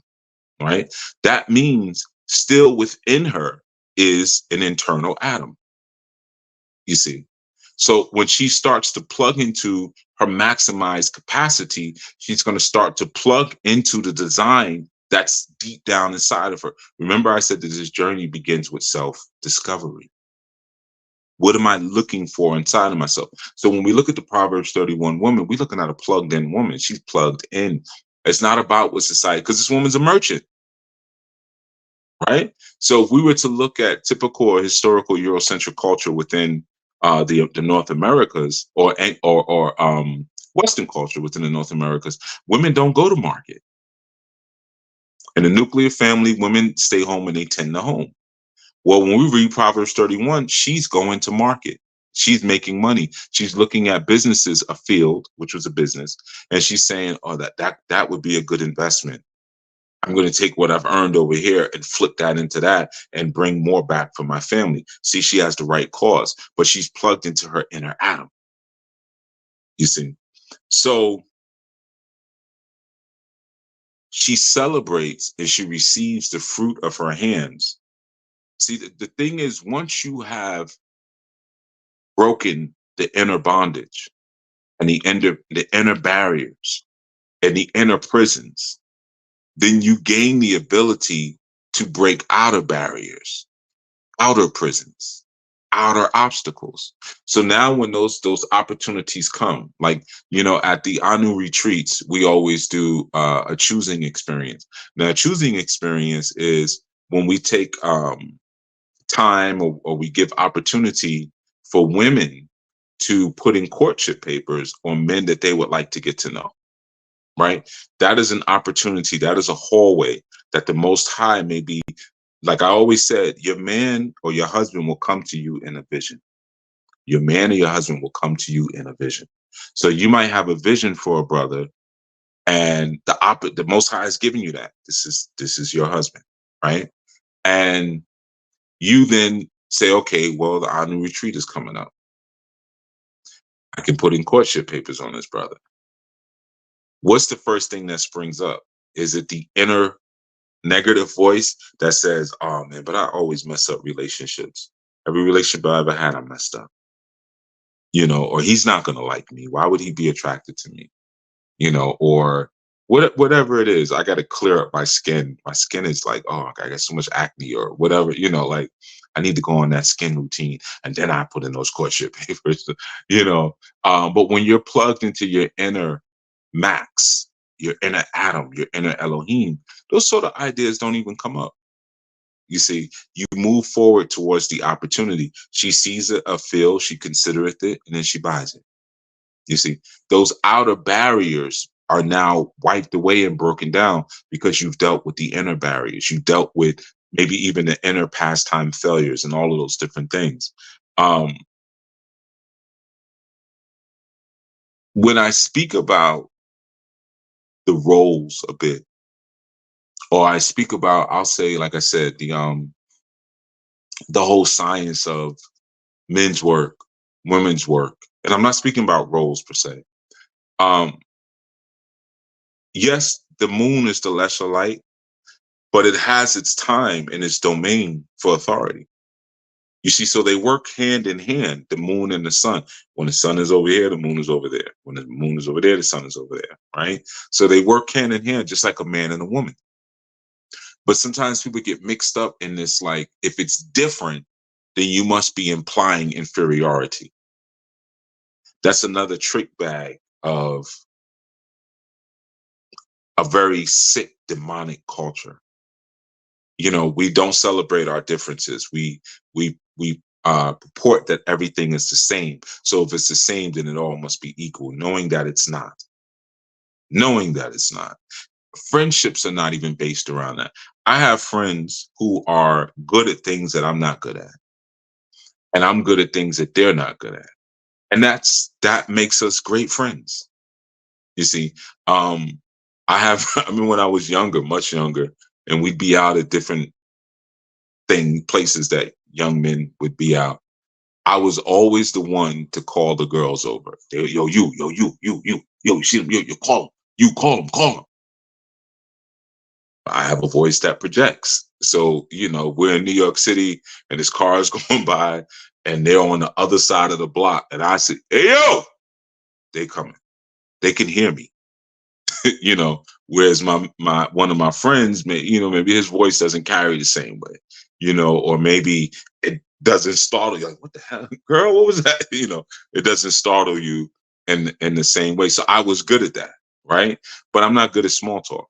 Speaker 1: right? That means still within her is an internal Adam. you see. So when she starts to plug into her maximized capacity, she's going to start to plug into the design that's deep down inside of her. Remember, I said that this journey begins with self-discovery. What am I looking for inside of myself? So when we look at the Proverbs 31 woman, we're looking at a plugged in woman. She's plugged in. It's not about what society, because this woman's a merchant, right? So if we were to look at typical or historical Eurocentric culture within the North Americas, or Western culture within the North Americas, women don't go to market. In a nuclear family, women stay home and they tend the home. Well, when we read Proverbs 31, she's going to market. She's making money. She's looking at businesses, a field, which was a business, and she's saying, "Oh, that would be a good investment. I'm going to take what I've earned over here and flip that into that and bring more back for my family." See, she has the right cause, but she's plugged into her inner Adam. You see, so she celebrates and she receives the fruit of her hands. See, the thing is, once you have broken the inner bondage and the inner barriers and the inner prisons, then you gain the ability to break outer barriers, outer prisons, outer obstacles. So now when those opportunities come, like, at the Anu retreats, we always do a choosing experience. Now, a choosing experience is when we take time, or we give opportunity for women to put in courtship papers on men that they would like to get to know, right? That is an opportunity. That is a hallway that the Most High may be, like I always said, your man or your husband will come to you in a vision. Your man or your husband will come to you in a vision. So you might have a vision for a brother, and the Most High is giving you that. This is your husband, right? And you then say, okay, well, the Anu retreat is coming up. I can put in courtship papers on this brother. What's the first thing that springs up? Is it the inner negative voice that says, "Oh man, but I always mess up relationships. Every relationship I ever had, I messed up. Or he's not gonna like me. Why would he be attracted to me? Or whatever it is. I got to clear up my skin. My skin is like, oh, I got so much acne or whatever. Like I need to go on that skin routine, and then I put in those courtship papers. But when you're plugged into your inner Max, your inner Adam, your inner Elohim, those sort of ideas don't even come up. You see, you move forward towards the opportunity. She sees a field, she considereth it, and then she buys it. You see, those outer barriers are now wiped away and broken down because you've dealt with the inner barriers. You dealt with maybe even the inner pastime failures and all of those different things. When I speak about the roles a bit, or I speak about, I'll say, like I said, the whole science of men's work, women's work, and I'm not speaking about roles per se. Yes, the moon is the lesser light, but it has its time and its domain for authority. You see, so they work hand in hand, the moon and the sun. When the sun is over here, the moon is over there. When the moon is over there, the sun is over there, right? So they work hand in hand, just like a man and a woman. But sometimes people get mixed up in this, like, if it's different, then you must be implying inferiority. That's another trick bag of a very sick, demonic culture. We don't celebrate our differences. We purport that everything is the same. So if it's the same, then it all must be equal, knowing that it's not. Knowing that it's not. Friendships are not even based around that. I have friends who are good at things that I'm not good at, and I'm good at things that they're not good at, and that makes us great friends. You see, I mean, when I was younger, much younger, and we'd be out at different places that young men would be out, I was always the one to call the girls over. Yo, you see them, you call them, call them. I have a voice that projects. So, we're in New York City and this car is going by and they're on the other side of the block. And I say, hey, yo, they coming. They can hear me. Whereas my one of my friends maybe his voice doesn't carry the same way, or maybe it doesn't startle you, like, what the hell, girl, what was that? It doesn't startle you in the same way. So I was good at that, right? But I'm not good at small talk.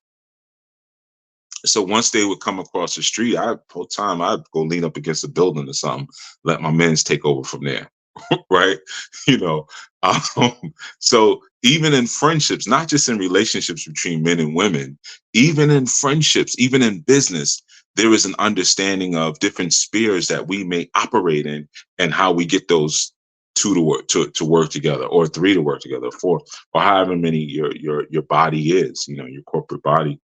Speaker 1: So once they would come across the street, whole time I'd go lean up against a building or something, let my men's take over from there. Right? You know, um, so even in friendships, not just in relationships between men and women, even in friendships, even in business, there is an understanding of different spheres that we may operate in and how we get those two to work together, or three to work together, four, or however many your body is, your corporate body.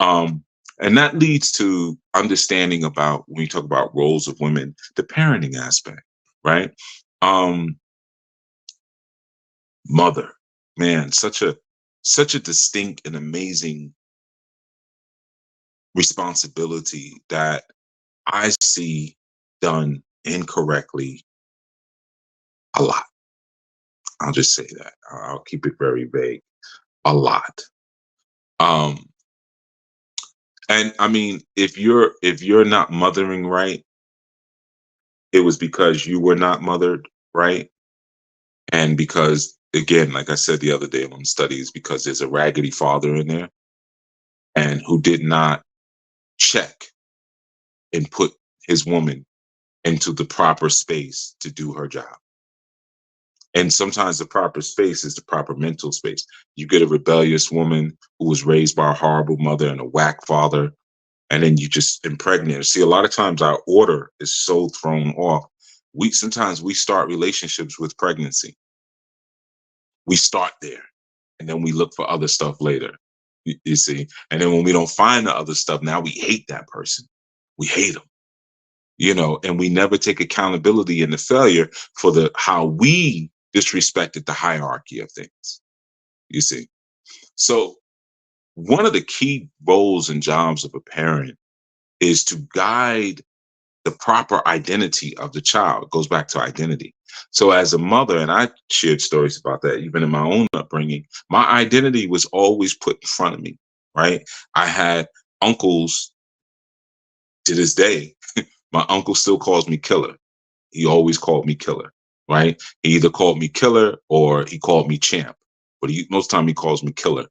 Speaker 1: Um, and that leads to understanding about, when you talk about roles of women, the parenting aspect, right? Um, Mother, man, such a distinct and amazing responsibility that I see done incorrectly a lot. I'll just say that. I'll keep it very vague. A lot. Um, and I mean, if you're not mothering right, it was because you were not mothered right. And because, again, like I said the other day on studies, because there's a raggedy father in there and who did not check and put his woman into the proper space to do her job. And sometimes the proper space is the proper mental space. You get a rebellious woman who was raised by a horrible mother and a whack father, and then you just impregnate her. See, a lot of times our order is so thrown off. Sometimes we start relationships with pregnancy. We start there, and then we look for other stuff later. You see, and then when we don't find the other stuff, now we hate that person. We hate them. And we never take accountability in the failure for how we disrespected the hierarchy of things. You see, so one of the key roles and jobs of a parent is to guide the proper identity of the child. It goes back to identity. So as a mother, and I shared stories about that, even in my own upbringing, my identity was always put in front of me, right? I had uncles to this day. My uncle still calls me Killer. He always called me Killer, right? He either called me Killer or he called me Champ, but most time he calls me Killer.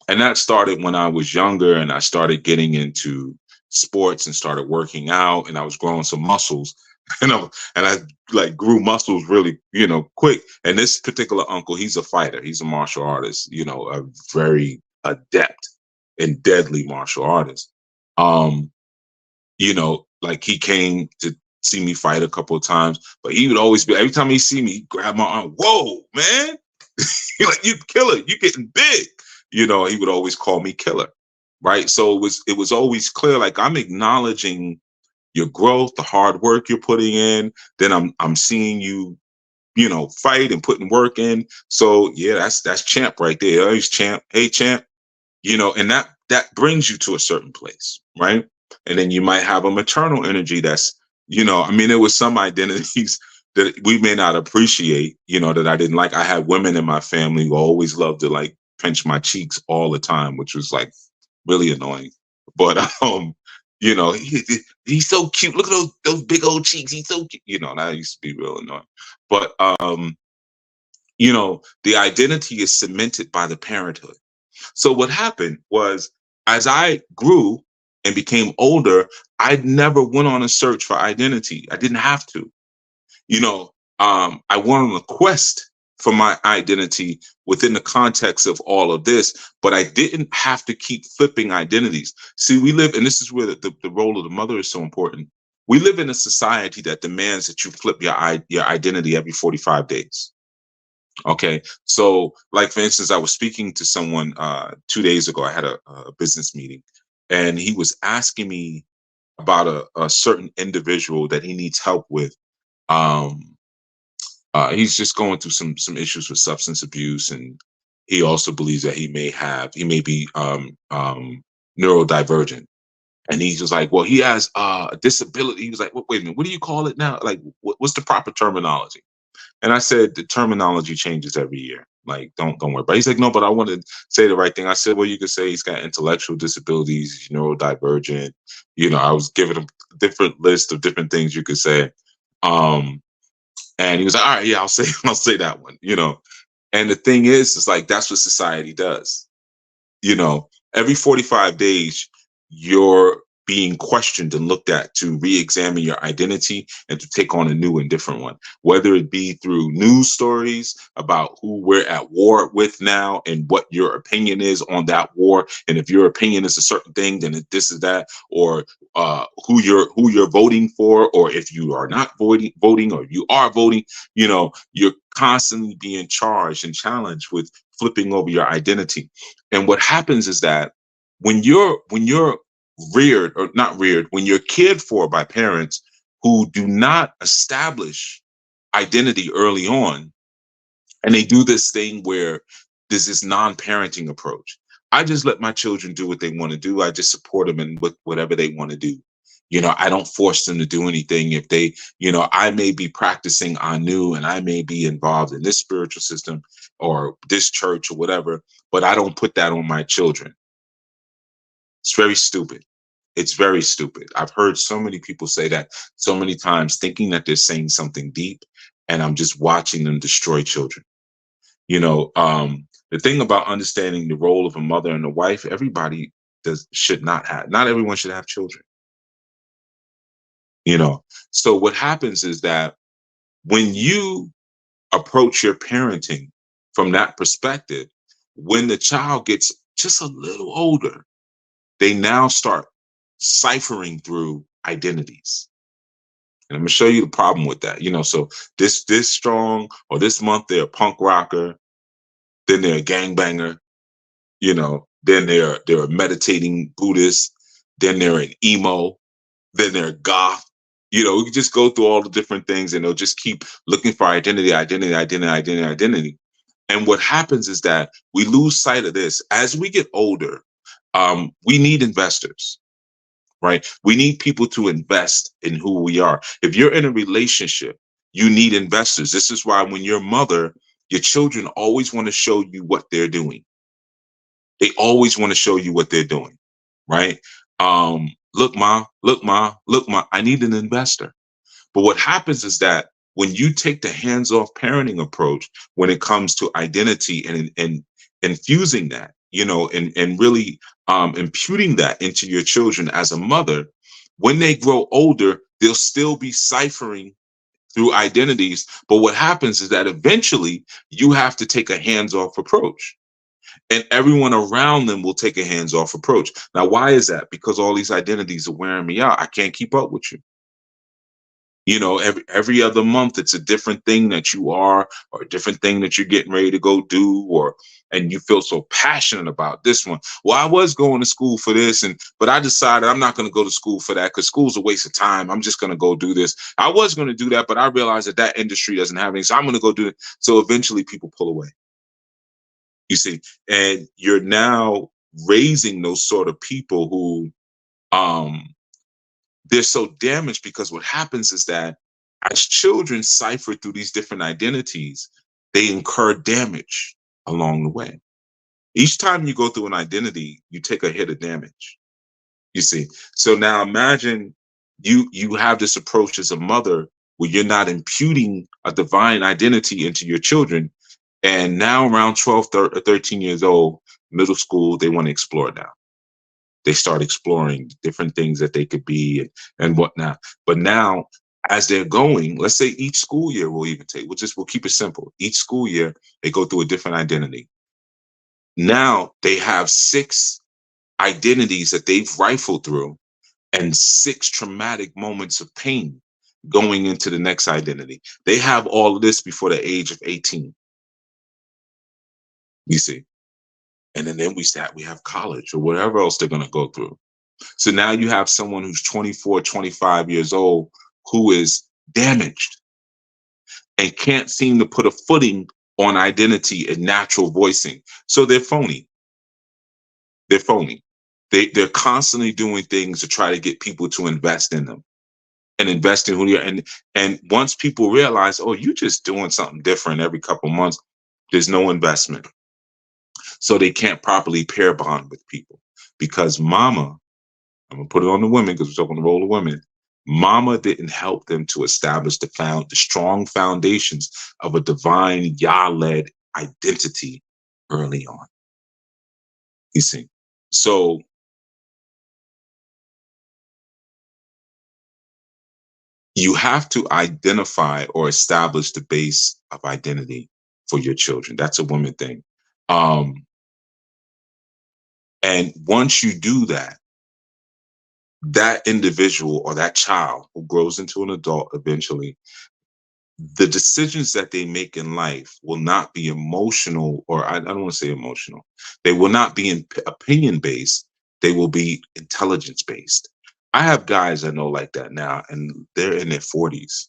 Speaker 1: And that started when I was younger and I started getting into sports and started working out, and I was growing some muscles. And I like grew muscles really, quick. And this particular uncle, he's a fighter. He's a martial artist, a very adept and deadly martial artist. Like he came to see me fight a couple of times, but he would always be, every time he see me, he'd grab my arm. Whoa, man. You're like, you Killer, you getting big. He would always call me Killer. Right. So it was always clear, like, I'm acknowledging your growth, the hard work you're putting in. Then I'm seeing you, fight and putting work in. So yeah, that's Champ right there. Oh, he's Champ. Hey, Champ. And that brings you to a certain place, right? And then you might have a maternal energy that's, there was some identities that we may not appreciate, that I didn't like. I had women in my family who always loved to like pinch my cheeks all the time, which was like really annoying. But he's so cute. Look at those big old cheeks. He's so cute. That used to be real annoying. But the identity is cemented by the parenthood. So what happened was, as I grew and became older, I never went on a search for identity. I didn't have to. I went on a quest for my identity within the context of all of this, but I didn't have to keep flipping identities. See, we live, and this is where the role of the mother is so important. We live in a society that demands that you flip your identity every 45 days. Okay. So like, for instance, I was speaking to someone 2 days ago. I had a business meeting, and he was asking me about a certain individual that he needs help with. He's just going through some issues with substance abuse, and he also believes that he may be neurodivergent. And he's just like, well, he has a disability. He was like, wait a minute, what do you call it now? Like, what's the proper terminology? And I said, the terminology changes every year. Like, don't worry. But he's like, no, but I want to say the right thing. I said, well, you could say he's got intellectual disabilities, he's neurodivergent. I was giving him a different list of different things you could say. And he was like, all right, yeah, I'll say that one. And the thing is, it's like that's what society does. you know, every 45 days, you're being questioned and looked at to re-examine your identity and to take on a new and different one, whether it be through news stories about who we're at war with now and what your opinion is on that war. And if your opinion is a certain thing, then this is that, or who you're voting for, or if you are not voting, or you are voting, you're constantly being charged and challenged with flipping over your identity. And what happens is that when you're reared, or not reared, when you're cared for by parents who do not establish identity early on, and they do this thing where there's this non-parenting approach. I just let my children do what they want to do. I just support them in whatever they want to do. I don't force them to do anything. If they, I may be practicing Anu and I may be involved in this spiritual system or this church or whatever, but I don't put that on my children. It's very stupid. It's very stupid. I've heard so many people say that so many times, thinking that they're saying something deep, and I'm just watching them destroy children. The thing about understanding the role of a mother and a wife, everybody not everyone should have children. So what happens is that when you approach your parenting from that perspective, when the child gets just a little older, they now start ciphering through identities. And I'm gonna show you the problem with that. So this strong, or this month they're a punk rocker, then they're a gangbanger, then they're a meditating Buddhist, then they're an emo, then they're goth. We can just go through all the different things, and they'll just keep looking for identity. And what happens is that we lose sight of this. As we get older, we need investors, right? We need people to invest in who we are. If you're in a relationship, you need investors. This is why when you're a mother, your children always want to show you what they're doing. They always want to show you what they're doing, right? Look, ma, I need an investor. But what happens is that when you take the hands-off parenting approach, when it comes to identity and infusing that, and really imputing that into your children as a mother, when they grow older, they'll still be ciphering through identities. But what happens is that eventually you have to take a hands-off approach. And everyone around them will take a hands-off approach. Now, why is that? Because all these identities are wearing me out. I can't keep up with you. Every other month, it's a different thing that you are, or a different thing that you're getting ready to go do, and you feel so passionate about this one. Well, I was going to school for this, but I decided I'm not going to go to school for that because school's a waste of time. I'm just going to go do this. I was going to do that, but I realized that industry doesn't have any, so I'm going to go do it. So eventually people pull away. You see, and you're now raising those sort of people who, they're so damaged, because what happens is that as children cipher through these different identities, they incur damage along the way. Each time you go through an identity, you take a hit of damage. You see, so now imagine you have this approach as a mother where you're not imputing a divine identity into your children. And now around 12, 13 years old, middle school, they want to explore now. They start exploring different things that they could be and whatnot. But now, as they're going, let's say each school year we'll keep it simple. Each school year, they go through a different identity. Now they have 6 identities that they've rifled through, and 6 traumatic moments of pain going into the next identity. They have all of this before the age of 18. You see? And then we have college or whatever else they're going to go through. So now you have someone who's 24, 25 years old who is damaged and can't seem to put a footing on identity and natural voicing. So they're phony. They're constantly doing things to try to get people to invest in them and invest in who you are. And once people realize, oh, you're just doing something different every couple months, there's no investment. So they can't properly pair bond with people because mama, I'm gonna put it on the women because we're talking the role of women. Mama didn't help them to establish the strong foundations of a divine Yah-led identity early on. You see, so you have to identify or establish the base of identity for your children. That's a woman thing. And once you do that, that individual or that child who grows into an adult eventually, the decisions that they make in life will not be emotional, or I don't want to say emotional. They will not be opinion based. They will be intelligence based. I have guys I know like that now, and they're in their 40s.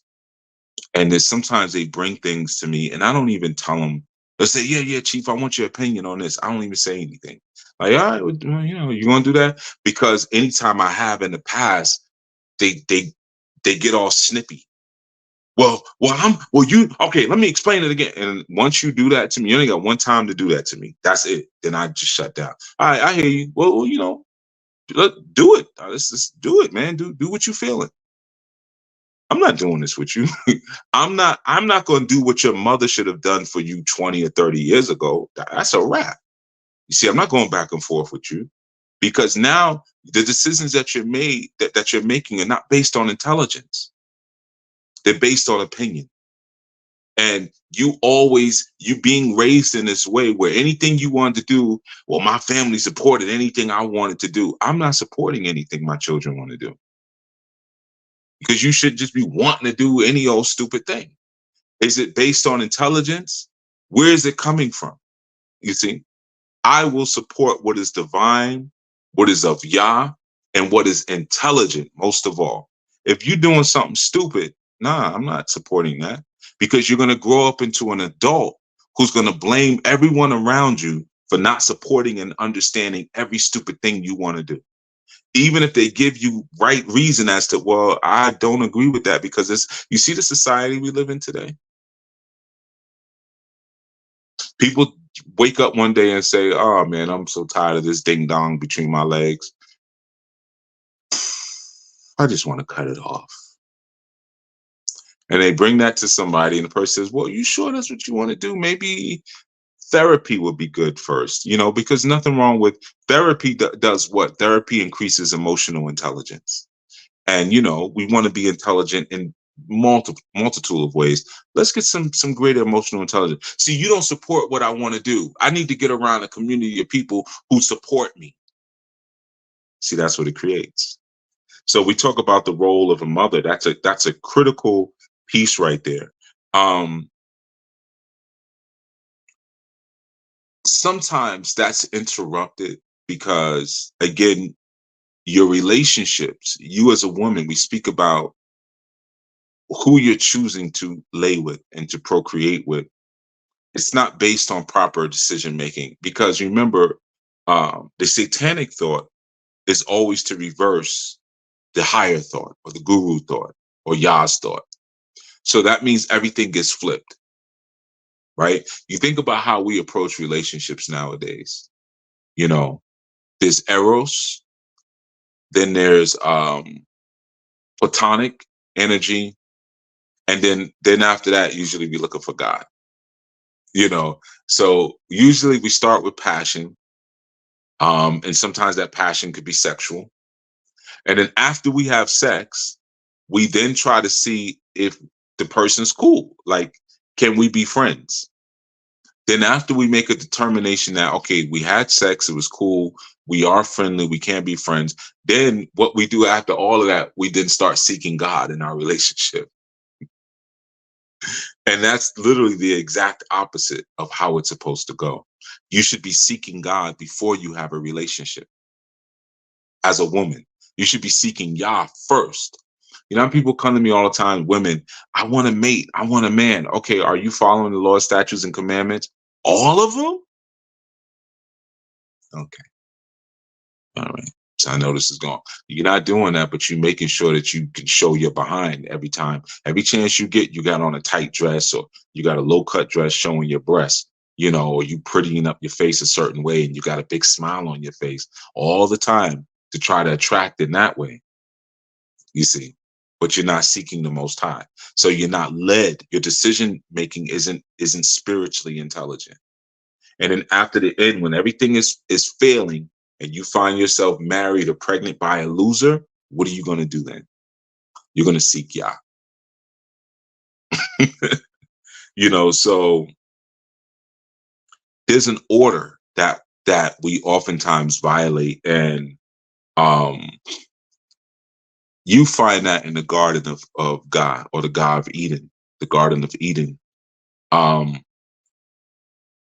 Speaker 1: And then sometimes they bring things to me, and I don't even tell them. They'll say, "Yeah, Chief, I want your opinion on this." I don't even say anything. Like, all right, well, you want to do that? Because anytime I have in the past, they get all snippy. Well, you okay? Let me explain it again. And once you do that to me, you only got one time to do that to me. That's it. Then I just shut down. All right, I hear you. Well, do it. Let's just do it, man. Do what you feeling. I'm not doing this with you. I'm not going to do what your mother should have done for you 20 or 30 years ago. That's a wrap. You see, I'm not going back and forth with you because now the decisions that that you're making are not based on intelligence. They're based on opinion. And you being raised in this way where anything you wanted to do, well, my family supported anything I wanted to do. I'm not supporting anything my children want to do. Because you should just be wanting to do any old stupid thing. Is it based on intelligence? Where is it coming from? You see, I will support what is divine, what is of Yah, and what is intelligent, most of all. If you're doing something stupid, nah, I'm not supporting that because you're going to grow up into an adult who's going to blame everyone around you for not supporting and understanding every stupid thing you want to do. Even if they give you right reason as to, well, I don't agree with that because you see the society we live in today. People wake up one day and say, oh man, I'm so tired of this ding dong between my legs. I just want to cut it off. And they bring that to somebody and the person says, well, you sure that's what you want to do? Maybe therapy would be good first, because nothing wrong with therapy. Does what? Therapy increases emotional intelligence. And, we want to be intelligent in multitude of ways. Let's get some greater emotional intelligence. See, you don't support what I want to do. I need to get around a community of people who support me. See, that's what it creates. So we talk about the role of a mother. That's a critical piece right there. Sometimes that's interrupted because, again, your relationships, you as a woman, we speak about who you're choosing to lay with and to procreate with. It's not based on proper decision making because remember, the satanic thought is always to reverse the higher thought or the guru thought or Yah's thought. So that means everything gets flipped, right? You think about how we approach relationships nowadays. There's eros, then there's platonic energy, and then after that, usually we looking for God. So usually we start with passion, and sometimes that passion could be sexual. And then after we have sex, we then try to see if the person's cool. Like, can we be friends? Then after we make a determination that, okay, we had sex, it was cool, we are friendly, we can be friends. Then what we do after all of that, we then start seeking God in our relationship. And that's literally the exact opposite of how it's supposed to go. You should be seeking God before you have a relationship. As a woman, you should be seeking Yah first. People come to me all the time, women, I want a mate, I want a man. Okay, are you following the law, statutes, and commandments? All of them? Okay. All right. So I know this is going. You're not doing that, but you're making sure that you can show your behind every time. Every chance you get, you got on a tight dress or you got a low cut dress showing your breasts, or you prettying up your face a certain way and you got a big smile on your face all the time to try to attract in that way, you see. But you're not seeking the most high. So you're not led. Your decision making isn't spiritually intelligent. And then after the end, when everything is failing and you find yourself married or pregnant by a loser, what are you going to do then? You're going to seek Yah. So there's an order that we oftentimes violate. And you find that in the Garden of God, or the Garden of Eden, the Garden of Eden.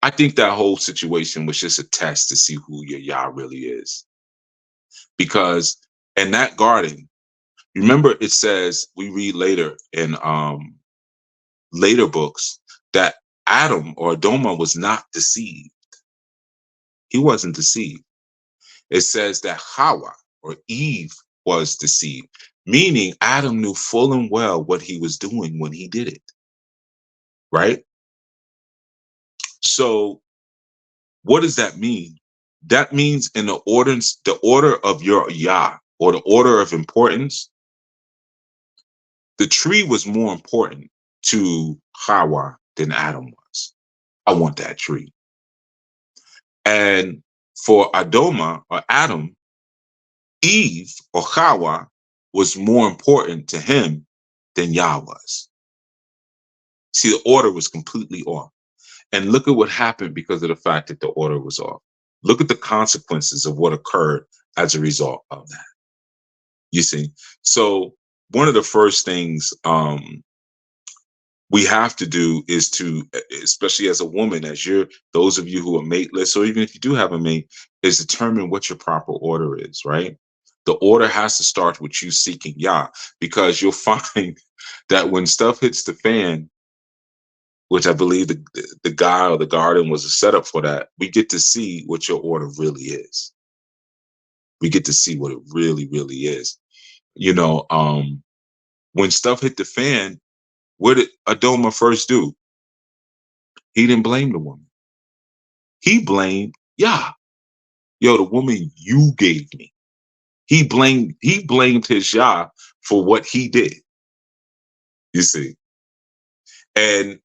Speaker 1: I think that whole situation was just a test to see who your Yah really is. Because in that garden, remember it says, we read later in later books, that Adam or Adoma was not deceived. He wasn't deceived. It says that Hawa or Eve was deceived, meaning Adam knew full and well what he was doing when he did it. Right? So what does that mean? That means in the order of your Yah, or the order of importance, the tree was more important to Hawa than Adam was. I want that tree. And for Adoma or Adam, Eve or Hawa was more important to him than Yah was. See, the order was completely off. And look at what happened because of the fact that the order was off. Look at the consequences of what occurred as a result of that. You see? So one of the first things we have to do is to, especially as a woman, those of you who are mateless, or even if you do have a mate, is determine what your proper order is, right? The order has to start with you seeking Yah, because you'll find that when stuff hits the fan, which I believe the guy or the garden was a setup for that, we get to see what your order really is. We get to see what it really, really is. When stuff hit the fan, what did Adoma first do? He didn't blame the woman. He blamed Yah. Yo, the woman you gave me. He blamed his Yah for what he did. You see. And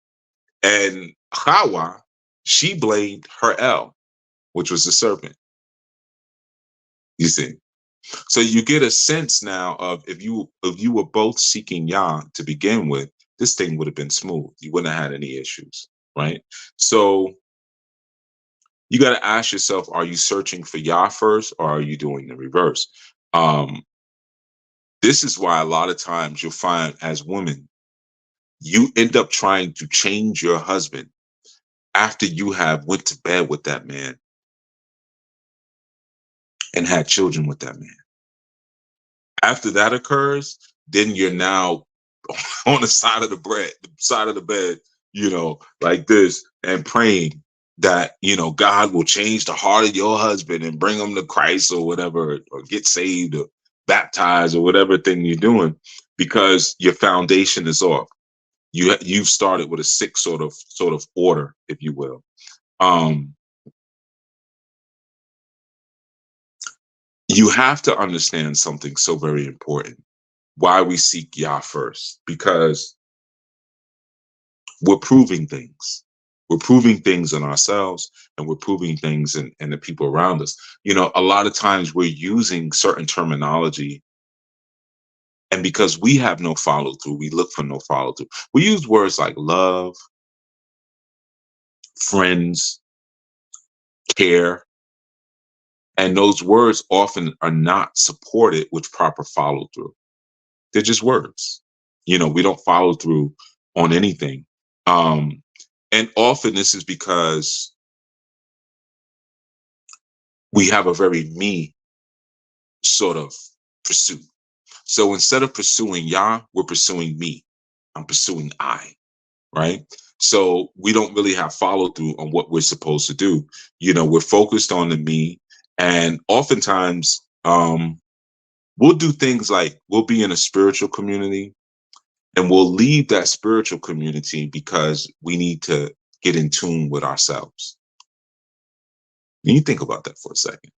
Speaker 1: Hawa, she blamed her El, which was the serpent. You see. So you get a sense now of if you were both seeking Yah to begin with, this thing would have been smooth. You wouldn't have had any issues, right? So you got to ask yourself, are you searching for Yah first, or are you doing the reverse? This is why a lot of times you'll find as women, you end up trying to change your husband after you have went to bed with that man and had children with that man. After that occurs, then you're now on the side of the bed, like this, and praying that, God will change the heart of your husband and bring him to Christ or whatever, or get saved or baptized or whatever thing you're doing, because your foundation is off. You've started with a sick sort of order, if you will. You have to understand something so very important. Why we seek Yah first, because we're proving things. We're proving things in ourselves, and we're proving things in the people around us. A lot of times we're using certain terminology, and because we have no follow through, we look for no follow through. We use words like love, friends, care, and those words often are not supported with proper follow through. They're just words. We don't follow through on anything. And often this is because we have a very me sort of pursuit. So instead of pursuing Yah, we're pursuing me. I'm pursuing I, right? So we don't really have follow through on what we're supposed to do. We're focused on the me, And oftentimes, we'll do things like we'll be in a spiritual community and we'll leave that spiritual community because we need to get in tune with ourselves. You think about that for a second.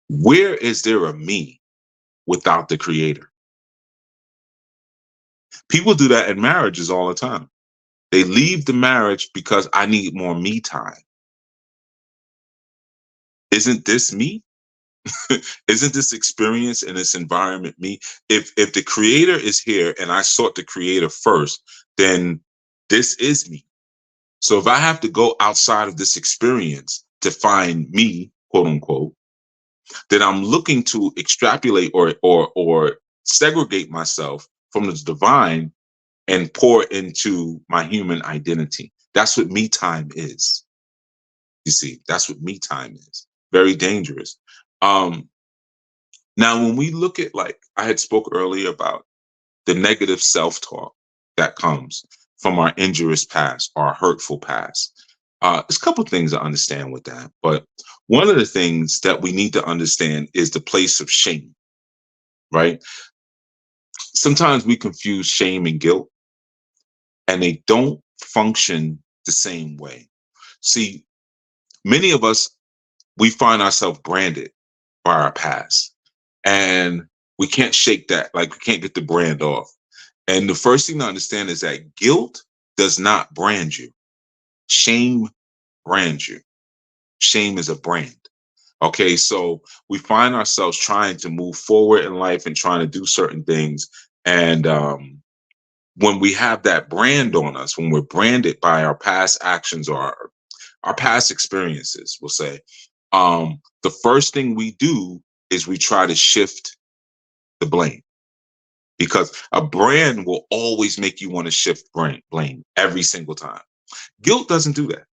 Speaker 1: Where is there a me without the creator? People do that in marriages all the time. They leave the marriage because I need more me time. Isn't this me? Isn't this experience and this environment me? If the creator is here and I sought the creator first, then this is me. So if I have to go outside of this experience to find me, quote unquote, then I'm looking to extrapolate or segregate myself from the divine and pour into my human identity. That's what me time is. You see, that's what me time is. Very dangerous. Now, when we look at, like I had spoke earlier about the negative self-talk that comes from our injurious past, our hurtful past, there's a couple of things to understand with that. But one of the things that we need to understand is the place of shame, right? Sometimes we confuse shame and guilt, and they don't function the same way. See, many of us, we find ourselves branded by our past, and we can't shake that. Like, we can't get the brand off. And the first thing to understand is that guilt does not brand you. Shame brands you. Shame is a brand. Okay, so we find ourselves trying to move forward in life and trying to do certain things. And when we have that brand on us, when we're branded by our past actions or our past experiences, we'll say, the first thing we do is we try to shift the blame, because a brand will always make you want to shift blame every single time. Guilt doesn't do that.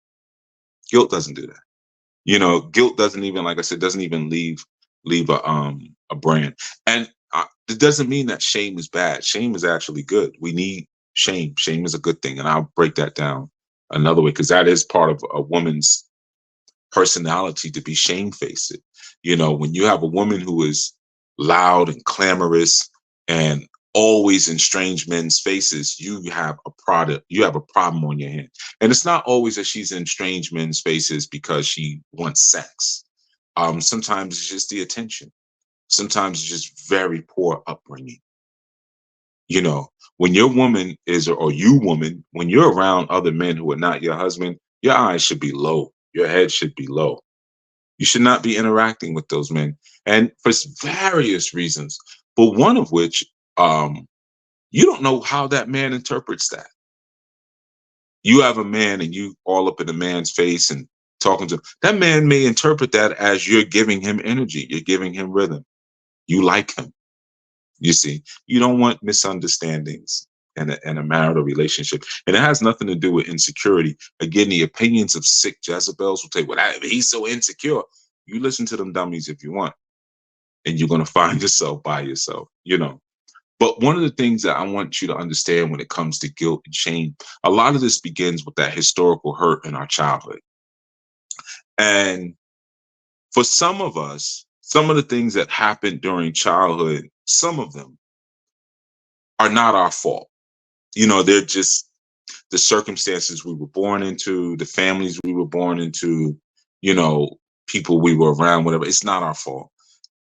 Speaker 1: Guilt doesn't do that. You know, guilt doesn't even, like I said, doesn't even leave a brand. And it doesn't mean that shame is bad. Shame is actually good. We need shame. Shame is a good thing, and I'll break that down another way, because that is part of a woman's personality, to be shamefaced. You know, when you have a woman who is loud and clamorous and always in strange men's faces, you have a problem on your hand. And it's not always that she's in strange men's faces because she wants sex. Sometimes it's just the attention. Sometimes it's just very poor upbringing. You know, when your woman is, or you woman, when you're around other men who are not your husband, your eyes should be low. Your head should be low. You should not be interacting with those men. And for various reasons, but one of which, you don't know how that man interprets that. You have a man and you all up in a man's face and talking to him. That man may interpret that as you're giving him energy. You're giving him rhythm. You like him. You see, you don't want misunderstandings in a marital relationship. And it has nothing to do with insecurity. Again, the opinions of sick Jezebels will tell you, well, he's so insecure. You listen to them dummies if you want, and you're going to find yourself by yourself, you know. But one of the things that I want you to understand when it comes to guilt and shame, a lot of this begins with that historical hurt in our childhood. And for some of us, some of the things that happened during childhood, some of them are not our fault. You know, they're just the circumstances we were born into, the families we were born into, you know, people we were around, whatever. It's not our fault.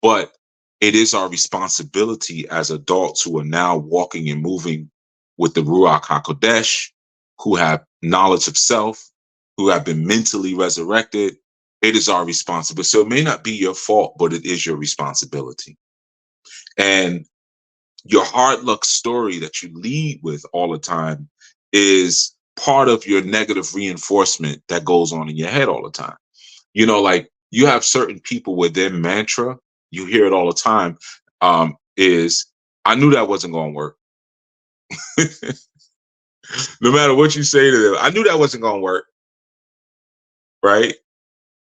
Speaker 1: But it is our responsibility as adults who are now walking and moving with the Ruach HaKodesh, who have knowledge of self, who have been mentally resurrected. It is our responsibility. So it may not be your fault, but it is your responsibility. And your hard luck story that you lead with all the time is part of your negative reinforcement that goes on in your head all the time. You know, like you have certain people where their mantra, you hear it all the time, is, I knew that wasn't going to work. No matter what you say to them, I knew that wasn't going to work. Right?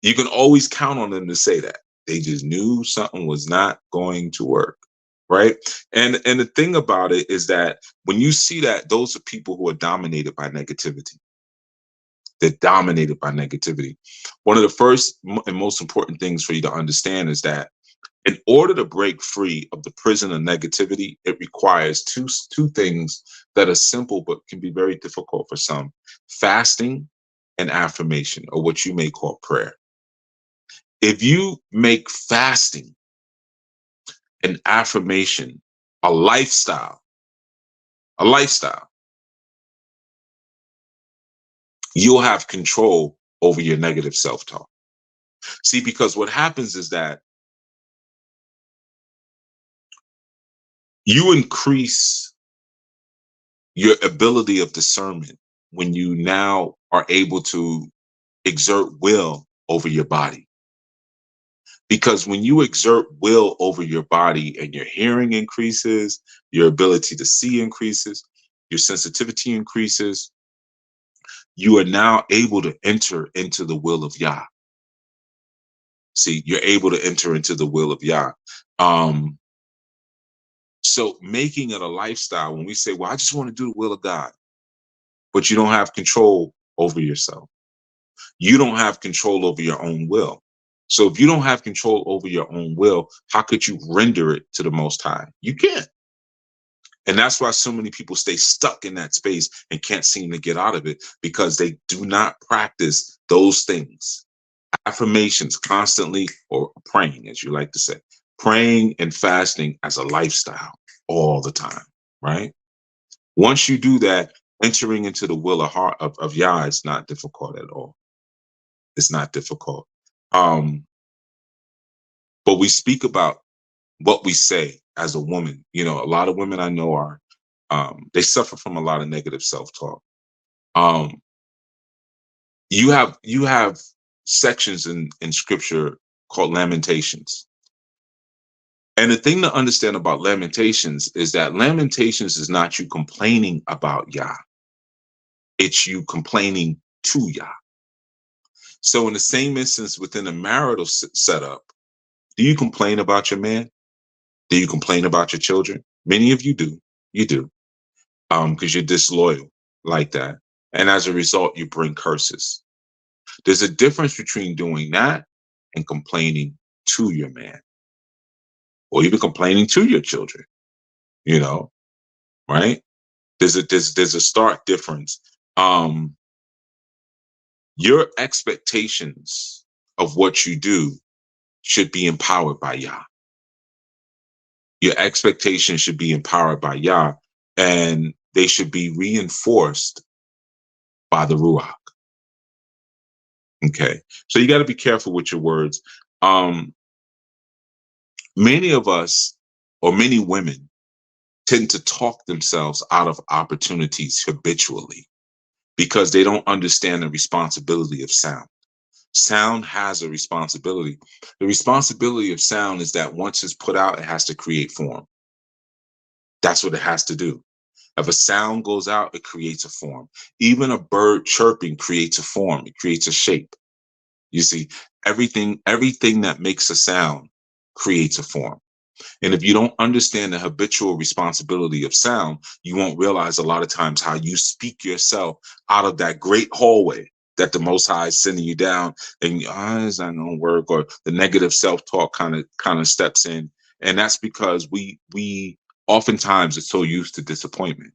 Speaker 1: You can always count on them to say that. They just knew something was not going to work. Right? And the thing about it is that when you see that, those are people who are dominated by negativity. They're dominated by negativity. One of the first and most important things for you to understand is that in order to break free of the prison of negativity, it requires two things that are simple but can be very difficult for some: fasting and affirmation, or what you may call prayer. If you make fasting and affirmation a lifestyle, a lifestyle, you'll have control over your negative self-talk. See, because what happens is that you increase your ability of discernment when you now are able to exert will over your body. Because when you exert will over your body and your hearing increases, your ability to see increases, your sensitivity increases, you are now able to enter into the will of Yah. See, you're able to enter into the will of Yah. So making it a lifestyle, when we say, well, I just want to do the will of God, but you don't have control over yourself. You don't have control over your own will. So if you don't have control over your own will, how could you render it to the Most High? You can't. And that's why so many people stay stuck in that space and can't seem to get out of it, because they do not practice those things. Affirmations constantly, or praying, as you like to say, praying and fasting as a lifestyle all the time, right? Once you do that, entering into the will of heart of Yah is not difficult at all. It's not difficult. But we speak about what we say as a woman. You know, a lot of women I know are, they suffer from a lot of negative self-talk. You have sections in scripture called Lamentations. And the thing to understand about Lamentations is that Lamentations is not you complaining about Yah. It's you complaining to Yah. So in the same instance within a marital setup, do you complain about your man? Do you complain about your children? Many of you do. You do. Because you're disloyal like that. And as a result, you bring curses. There's a difference between doing that and complaining to your man, or even complaining to your children, you know, right? There's a stark difference. Your expectations of what you do should be empowered by Yah. Your expectations should be empowered by Yah, and they should be reinforced by the Ruach. Okay, so you got to be careful with your words. Many of us, or many women, tend to talk themselves out of opportunities habitually because they don't understand the responsibility of sound. Sound has a responsibility. The responsibility of sound is that once it's put out, it has to create form. That's what it has to do. If a sound goes out, it creates a form. Even a bird chirping creates a form. It creates a shape. You see, everything that makes a sound creates a form. And if you don't understand the habitual responsibility of sound, you won't realize a lot of times how you speak yourself out of that great hallway that the Most High is sending you down, and your eyes not gonna work, or the negative self-talk kind of steps in. And that's because we oftentimes are so used to disappointment.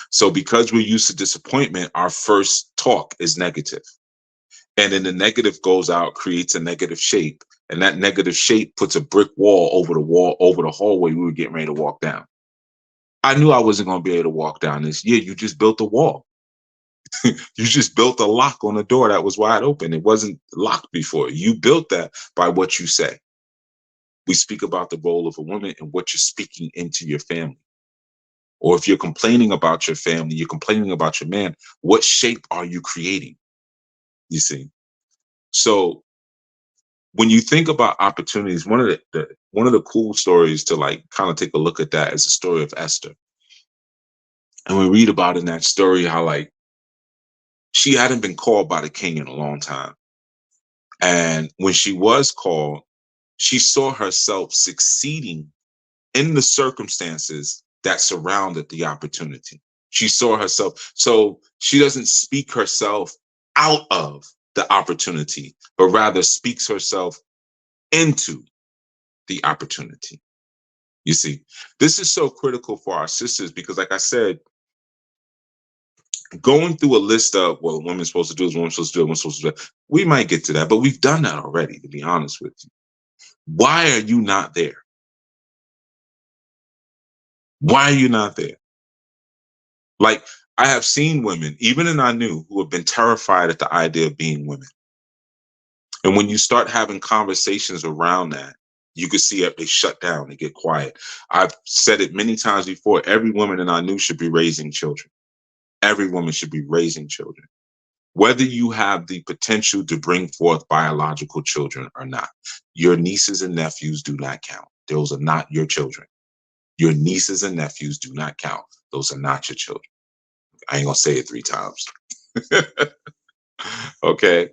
Speaker 1: So because we're used to disappointment, our first talk is negative. And then the negative goes out, creates a negative shape. And that negative shape puts a brick wall over the hallway we were getting ready to walk down. I knew I wasn't going to be able to walk down this. Yeah, you just built a wall. You just built a lock on the door that was wide open. It wasn't locked before. You built that by what you say. We speak about the role of a woman and what you're speaking into your family. Or if you're complaining about your family, you're complaining about your man, what shape are you creating? You see? So when you think about opportunities, one of the cool stories to like kind of take a look at that is the story of Esther. And we read about in that story how like she hadn't been called by the king in a long time. And when she was called, she saw herself succeeding in the circumstances that surrounded the opportunity. She saw herself. So she doesn't speak herself out of the opportunity, but rather speaks herself into the opportunity. You see, this is so critical for our sisters because, like I said, going through a list of what a woman's supposed to do is woman's supposed to do, woman's supposed to do. We might get to that, but we've done that already, to be honest with you. Why are you not there? Why are you not there? Like, I have seen women, even in I knew, who have been terrified at the idea of being women. And when you start having conversations around that, you can see it, they shut down, they get quiet. I've said it many times before. Every woman in I knew should be raising children. Every woman should be raising children. Whether you have the potential to bring forth biological children or not, your nieces and nephews do not count. Those are not your children. Your nieces and nephews do not count. Those are not your children. I ain't gonna say it 3 times. Okay?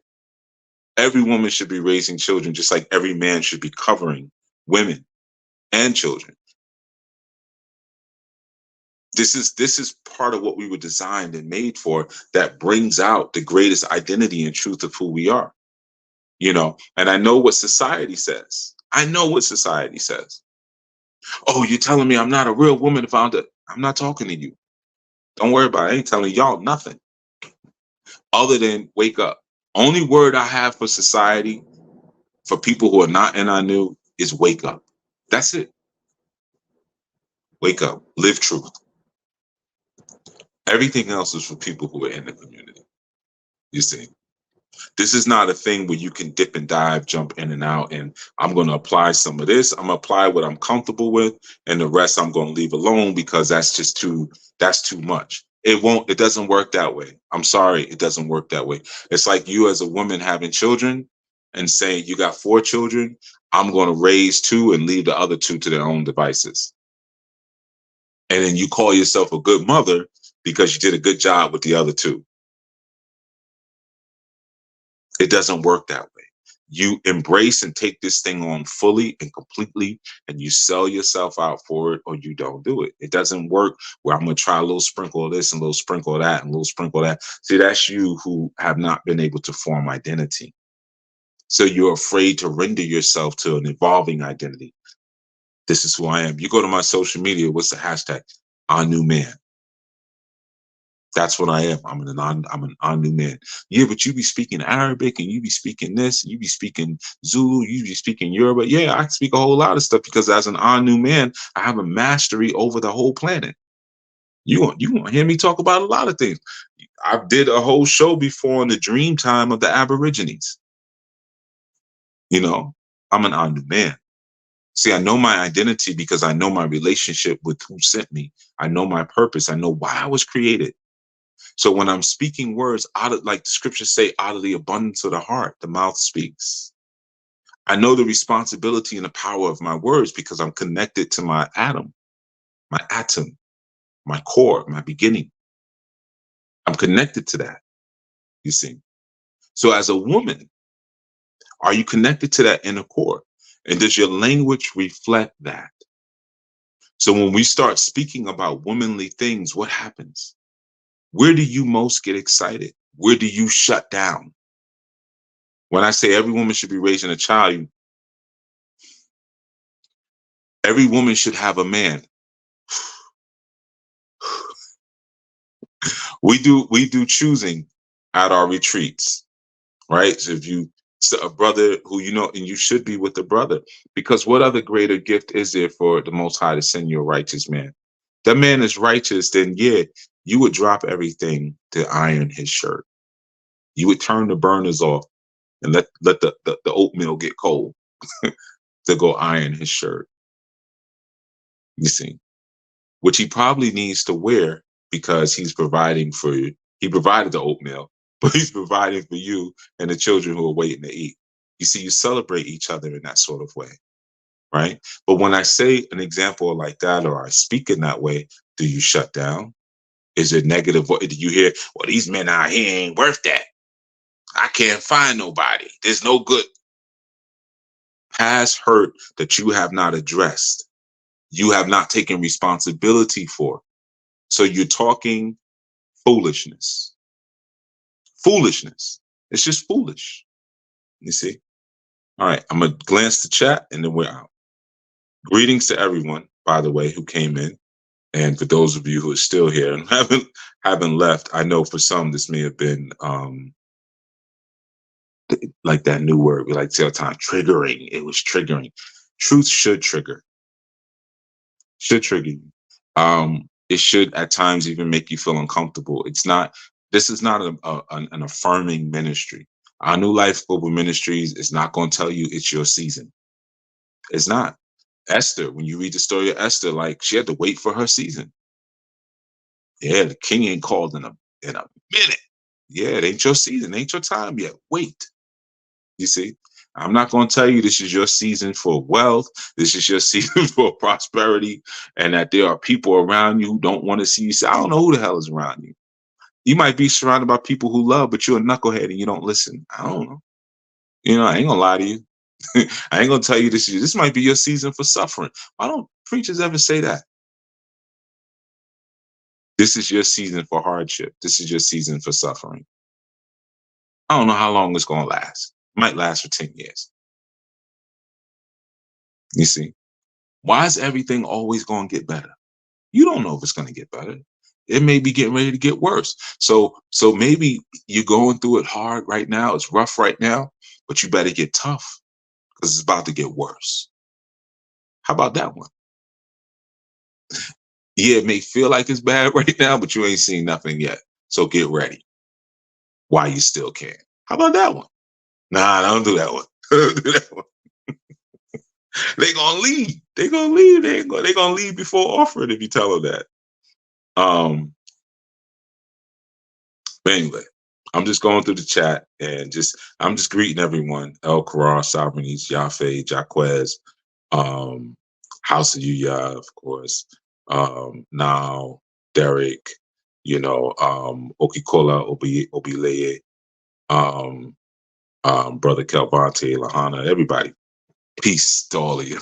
Speaker 1: Every woman should be raising children just like every man should be covering women and children. This is part of what we were designed and made for, that brings out the greatest identity and truth of who we are. You know, and I know what society says. I know what society says. Oh, you're telling me I'm not a real woman if I'm not talking to you. Don't worry about it. I ain't telling y'all nothing other than wake up. Only word I have for society, for people who are not in I knew, is wake up. That's it. Wake up. Live truth. Everything else is for people who are in the community. You see, this is not a thing where you can dip and dive, jump in and out, and I'm going to apply some of this. I'm going to apply what I'm comfortable with, and the rest I'm going to leave alone because that's too much. It doesn't work that way. I'm sorry, it doesn't work that way. It's like you as a woman having children and saying you got 4 children, I'm going to raise 2 and leave the other 2 to their own devices. And then you call yourself a good mother because you did a good job with the other 2. It doesn't work that way. You embrace and take this thing on fully and completely, and you sell yourself out for it, or you don't do it. It doesn't work where I'm going to try a little sprinkle of this and a little sprinkle of that and a little sprinkle of that. See, that's you who have not been able to form identity. So you're afraid to render yourself to an evolving identity. This is who I am. You go to my social media, what's the hashtag? I New Man. That's what I am. I'm an Anu man. Yeah, but you be speaking Arabic and you be speaking this, and you be speaking Zulu, you be speaking Yoruba. Yeah, I speak a whole lot of stuff because as an Anu man, I have a mastery over the whole planet. You want to hear me talk about a lot of things. I did a whole show before on the dream time of the Aborigines. You know, I'm an Anu man. See, I know my identity because I know my relationship with who sent me. I know my purpose. I know why I was created. So when I'm speaking words out of, like the scriptures say, out of the abundance of the heart, the mouth speaks. I know the responsibility and the power of my words because I'm connected to my atom, my core, my beginning. I'm connected to that, you see. So as a woman, are you connected to that inner core? And does your language reflect that? So when we start speaking about womanly things, what happens? Where do you most get excited? Where do you shut down? When I say every woman should be raising a child, every woman should have a man. We do choosing at our retreats, right? So if you a brother who you know, and you should be with the brother, because what other greater gift is there for the Most High to send you a righteous man? That man is righteous, then yeah, you would drop everything to iron his shirt. You would turn the burners off and let the oatmeal get cold to go iron his shirt. You see, which he probably needs to wear because he's providing for you. He provided the oatmeal, but he's providing for you and the children who are waiting to eat. You see, you celebrate each other in that sort of way, right? But when I say an example like that, or I speak in that way, do you shut down? Is it negative? What do you hear? Well, these men out here ain't worth that. I can't find nobody. There's no good. Past hurt that you have not addressed, you have not taken responsibility for. So you're talking foolishness. Foolishness. It's just foolish. You see? All right, I'm gonna glance the chat and then we're out. Greetings to everyone, by the way, who came in. And for those of you who are still here and haven't left, I know for some this may have been like that new word we like to say all the time, triggering. It was triggering. Truth should trigger. Should trigger you. It should at times even make you feel uncomfortable. It's not. This is not an affirming ministry. Our New Life Global Ministries is not going to tell you it's your season. It's not. Esther, when you read the story of Esther, like she had to wait for her season. Yeah, the king ain't called in a minute. Yeah, it ain't your season, it ain't your time yet. Wait. You see, I'm not going to tell you this is your season for wealth. This is your season for prosperity, and that there are people around you who don't want to see you. I don't know who the hell is around you. You might be surrounded by people who love, but you're a knucklehead and you don't listen. I don't know. You know, I ain't gonna lie to you. I ain't gonna tell you this might be your season for suffering. Why don't preachers ever say that? This is your season for hardship. This is your season for suffering. I don't know how long it's gonna last. It might last for 10 years. You see, why is everything always gonna get better? You don't know if it's gonna get better. It may be getting ready to get worse. So maybe you're going through it hard right now. It's rough right now, but you better get tough because it's about to get worse. How about that one? Yeah, it may feel like it's bad right now, but you ain't seen nothing yet. So get ready while you still can. How about that one? Nah, don't do that one. Don't do that one. They gonna leave. They gonna leave. They gonna leave before offering if you tell them that. But anyway, I'm just going through the chat and I'm just greeting everyone. El Karar, Sovereignties, Yafe, Jaquez, House of Yuya, of course. Now, Derek, Okikola, Obileye, Brother Kelvante, Lahana, everybody. Peace to all of you.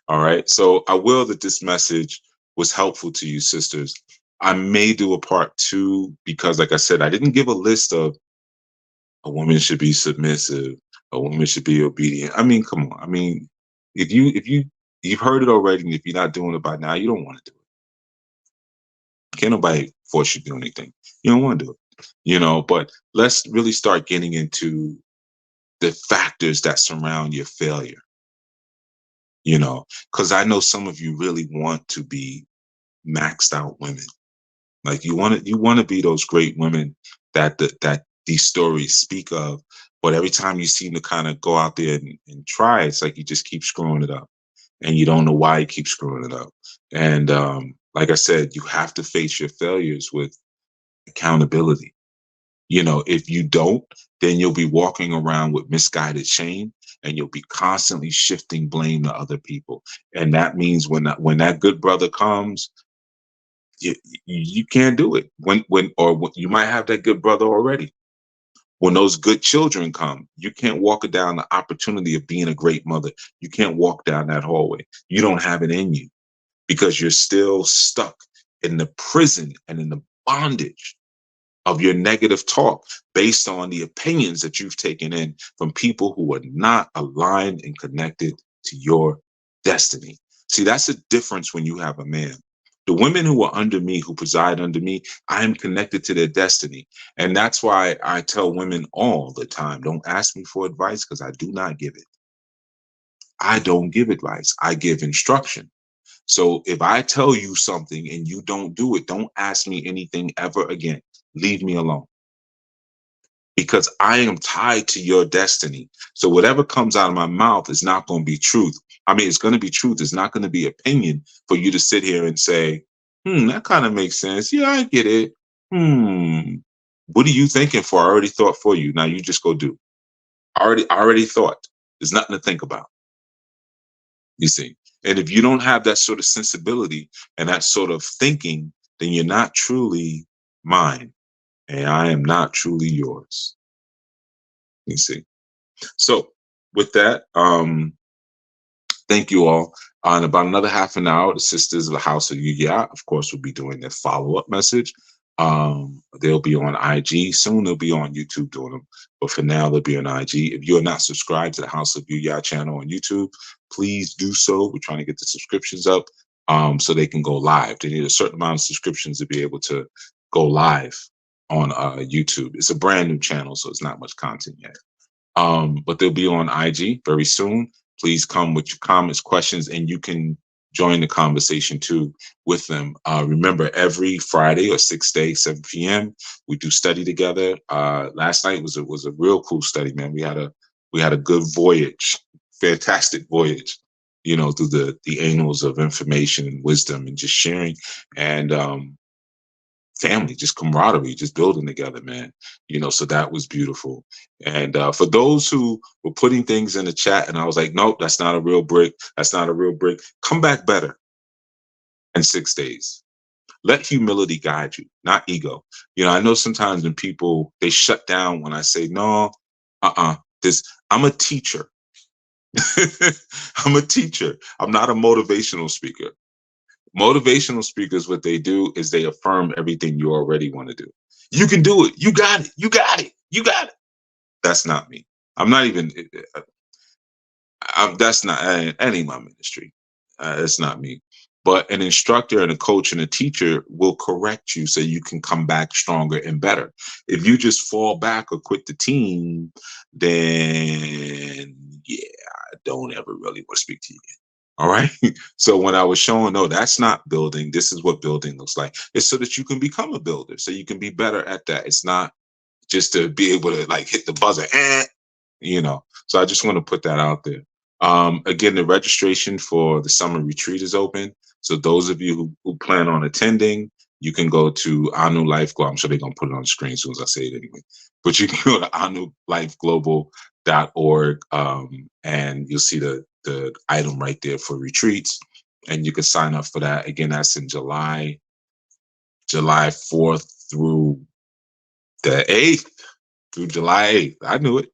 Speaker 1: All right. So I will that this message was helpful to you, sisters. I may do a part 2 because, like I said, I didn't give a list of a woman should be submissive, a woman should be obedient. I mean, come on. I mean, if you've heard it already, and if you're not doing it by now, you don't want to do it. Can't nobody force you to do anything. You don't want to do it. But let's really start getting into the factors that surround your failure. Because I know some of you really want to be maxed out women. Like you want to be those great women that these stories speak of, but every time you seem to kind of go out there and try, it's like you just keep screwing it up, and you don't know why you keep screwing it up. And like I said, you have to face your failures with accountability. If you don't, then you'll be walking around with misguided shame, and you'll be constantly shifting blame to other people. And that means when that good brother comes, you can't do it. When you might have that good brother already. When those good children come, you can't walk down the opportunity of being a great mother. You can't walk down that hallway. You don't have it in you because you're still stuck in the prison and in the bondage of your negative talk based on the opinions that you've taken in from people who are not aligned and connected to your destiny. See, that's the difference when you have a man. The women who are under me, who preside under me, I am connected to their destiny. And that's why I tell women all the time, don't ask me for advice because I do not give it. I don't give advice. I give instruction. So if I tell you something and you don't do it, don't ask me anything ever again. Leave me alone. Because I am tied to your destiny. So whatever comes out of my mouth is not going to be truth. I mean, it's going to be truth. It's not going to be opinion for you to sit here and say, that kind of makes sense. Yeah, I get it. What are you thinking for? I already thought for you. Now you just go do. I already thought. There's nothing to think about. You see? And if you don't have that sort of sensibility and that sort of thinking, then you're not truly mine. And I am not truly yours. You see? So with that, thank you all. In about another half an hour, the sisters of the House of Yuya, of course, will be doing their follow-up message. They'll be on IG soon. They'll be on YouTube doing them, but for now they'll be on IG. If you're not subscribed to the House of Yuya channel on YouTube, please do so. We're trying to get the subscriptions up, so they can go live. They need a certain amount of subscriptions to be able to go live on YouTube. It's a brand new channel, so it's not much content yet. But they'll be on IG very soon. Please come with your comments, questions, and you can join the conversation too with them. Remember, every Friday or 6 days, 7 p.m., we do study together. Last night was a real cool study, man. We had a good voyage, fantastic voyage, through the annals of information and wisdom and just sharing and family, just camaraderie, just building together, man. So that was beautiful. And for those who were putting things in the chat and I was like, nope, that's not a real brick. That's not a real brick. Come back better in 6 days. Let humility guide you, not ego. I know sometimes when people, they shut down when I say, no, I'm a teacher. I'm a teacher. I'm not a motivational speaker. Motivational speakers, what they do is they affirm everything you already want to do. You can do it. You got it. You got it. You got it. That's not me. I'm not even, that's not, any of my ministry. It's not me. But an instructor and a coach and a teacher will correct you so you can come back stronger and better. If you just fall back or quit the team, then yeah, I don't ever really want to speak to you again. All right. So when I was showing, no, that's not building. This is what building looks like. It's so that you can become a builder, so you can be better at that. It's not just to be able to like hit the buzzer, So I just want to put that out there. Again, the registration for the summer retreat is open. So those of you who plan on attending, you can go to Anu Life Global. I'm sure they're going to put it on the screen as soon as I say it anyway. But you can go to anulifeglobal.org, and you'll see the item right there for retreats. And you can sign up for that. Again, that's in July 4th through the 8th, through July 8th. I knew it.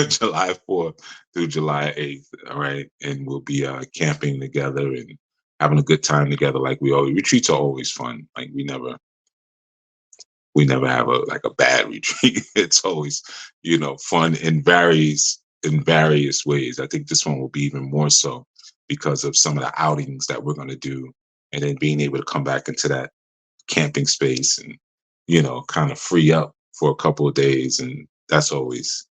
Speaker 1: July 4th through July 8th. All right. And we'll be camping together and having a good time together. Like we always, retreats are always fun. Like we never have a bad retreat. It's always, fun in various ways. I think this one will be even more so because of some of the outings that we're going to do, and then being able to come back into that camping space and, kind of free up for a couple of days. And that's always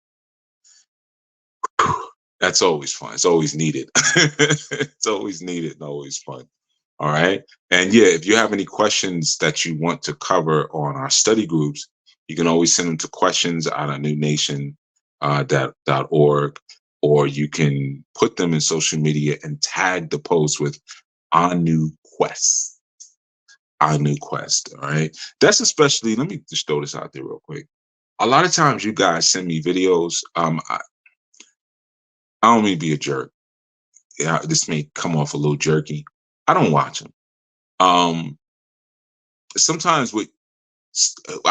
Speaker 1: fun. It's always needed. It's always needed and always fun. All right. And yeah, if you have any questions that you want to cover on our study groups, you can always send them to questions@newnation.org, or you can put them in social media and tag the post with Anu Quest. Anu Quest. All right. That's especially, let me just throw this out there real quick. A lot of times you guys send me videos. I don't mean to be a jerk. Yeah, this may come off a little jerky. I don't watch them. Sometimes I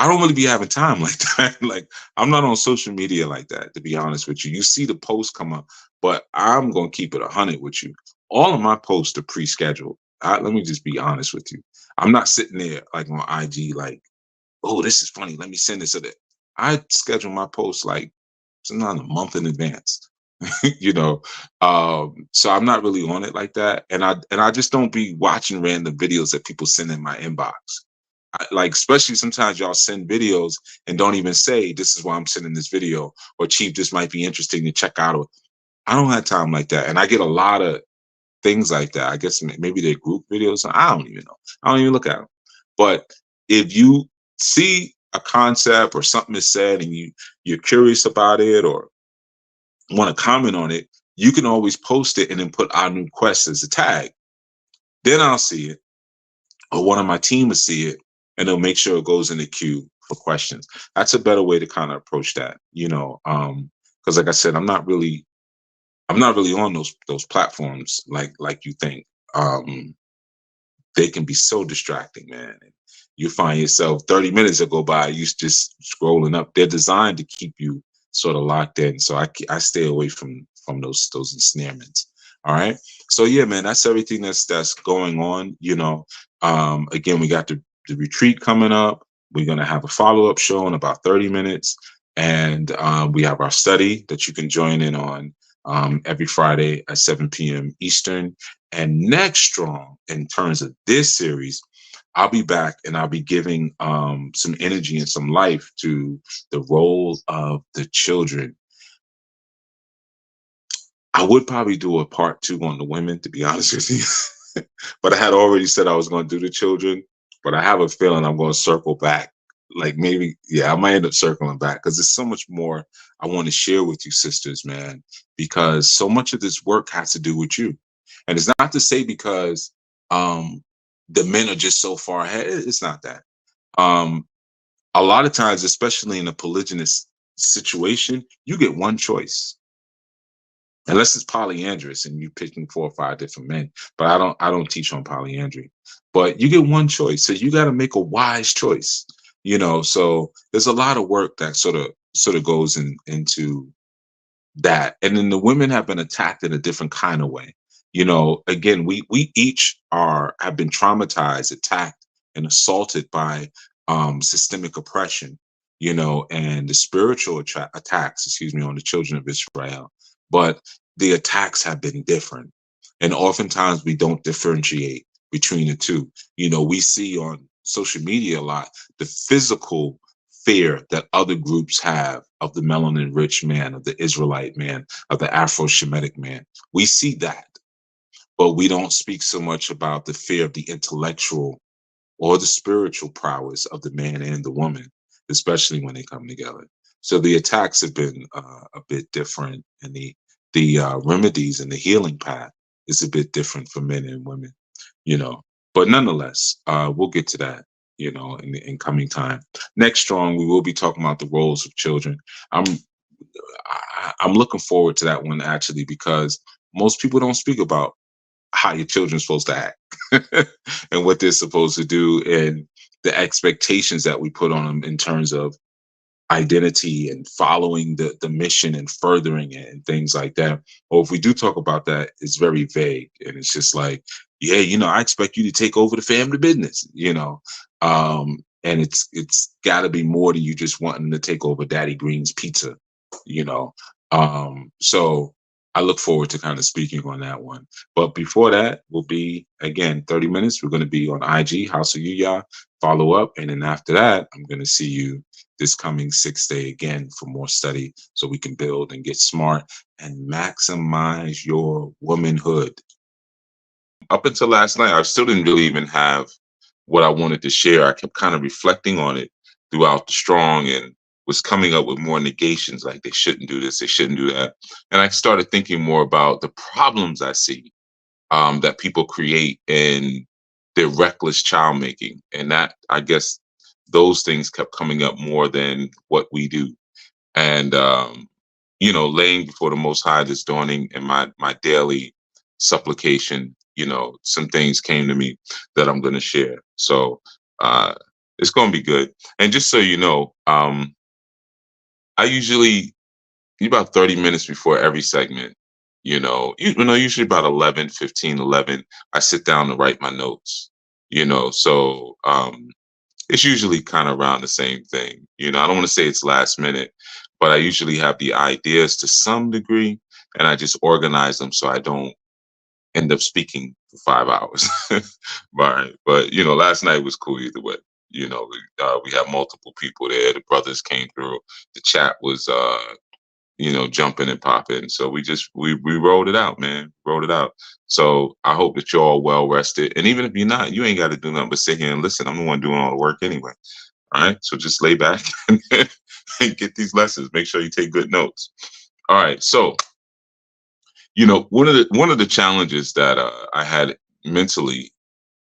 Speaker 1: don't really be having time like that. Like I'm not on social media like that, to be honest with you. You see the posts come up, but I'm going to keep it 100 with you. All of my posts are pre-scheduled. Let me just be honest with you. I'm not sitting there like on IG like, oh, this is funny. Let me send this or that. I schedule my posts like sometimes a month in advance. So I'm not really on it like that, and I just don't be watching random videos that people send in my inbox. Like especially sometimes y'all send videos and don't even say this is why I'm sending this video, or Chief, this might be interesting to check out. I don't have time like that, and I get a lot of things like that. I guess maybe they're group videos. I don't even know. I don't even look at them. But if you see a concept or something is said and you're curious about it or want to comment on it, you can always post it and then put our new quest as a tag. Then I'll see it, or one of my team will see it, and they'll make sure it goes in the queue for questions. That's a better way to kind of approach that, because like I said, I'm not really on those platforms like you think. They can be so distracting, man. You find yourself 30 minutes go by, you just scrolling up. They're designed to keep you sort of locked in. So I stay away from those ensnarements. All right. So yeah, man, that's everything that's going on. Again, we got the the retreat coming up. We're going to have a follow-up show in about 30 minutes. And we have our study that you can join in on every Friday at 7 p.m. Eastern. And next strong, in terms of this series, I'll be back and I'll be giving some energy and some life to the role of the children. I would probably do a part 2 on the women, to be honest with you. But I had already said I was going to do the children, but I have a feeling I'm going to circle back. Like maybe, yeah, I might end up circling back because there's so much more I want to share with you, sisters, man, because so much of this work has to do with you. And it's not to say because the men are just so far ahead. It's not that. A lot of times, especially in a polygynous situation, you get one choice. Unless it's polyandrous and you picking 4 or 5 different men. But I don't teach on polyandry. But you get one choice. So you got to make a wise choice. So there's a lot of work that sort of goes into that. And then the women have been attacked in a different kind of way. Again, we each have been traumatized, attacked, and assaulted by systemic oppression, and the spiritual attacks, on the children of Israel. But the attacks have been different. And oftentimes we don't differentiate between the two. We see on social media a lot the physical fear that other groups have of the melanin rich man, of the Israelite man, of the Afro-Shemitic man. We see that, but we don't speak so much about the fear of the intellectual or the spiritual prowess of the man and the woman, especially when they come together. So the attacks have been a bit different, and the remedies and the healing path is a bit different for men and women, But nonetheless, we'll get to that, in coming time. Next strong, we will be talking about the roles of children. I'm looking forward to that one actually, because most people don't speak about how your children's supposed to act and what they're supposed to do, and the expectations that we put on them in terms of identity and following the mission and furthering it and things like that. Or if we do talk about that, it's very vague, and it's just like, yeah, I expect you to take over the family business, and it's got to be more than you just wanting to take over Daddy Green's pizza, So I look forward to kind of speaking on that one. But before that, will be, again, 30 minutes. We're going to be on IG, House of Yuya, follow up. And then after that, I'm going to see you this coming 6th day again for more study so we can build and get smart and maximize your womanhood. Up until last night, I still didn't really even have what I wanted to share. I kept kind of reflecting on it throughout the strong and was coming up with more negations, like they shouldn't do this, they shouldn't do that. And I started thinking more about the problems I see that people create in their reckless child making. And that, I guess, those things kept coming up more than what we do. And, laying before the Most High this dawning in my daily supplication, some things came to me that I'm going to share. So it's going to be good. And just so you know, I usually, about 30 minutes before every segment, usually about 11, I sit down to write my notes, so it's usually kind of around the same thing. I don't want to say it's last minute, but I usually have the ideas to some degree, and I just organize them so I don't end up speaking for 5 hours. Right. But, last night was cool either way. We had multiple people there. The brothers came through. The chat was, jumping and popping. So we rolled it out, man. Rolled it out. So I hope that you're all well rested. And even if you're not, you ain't got to do nothing but sit here and listen. I'm the one doing all the work anyway. All right. So just lay back and get these lessons. Make sure you take good notes. All right. So, one of the challenges that I had mentally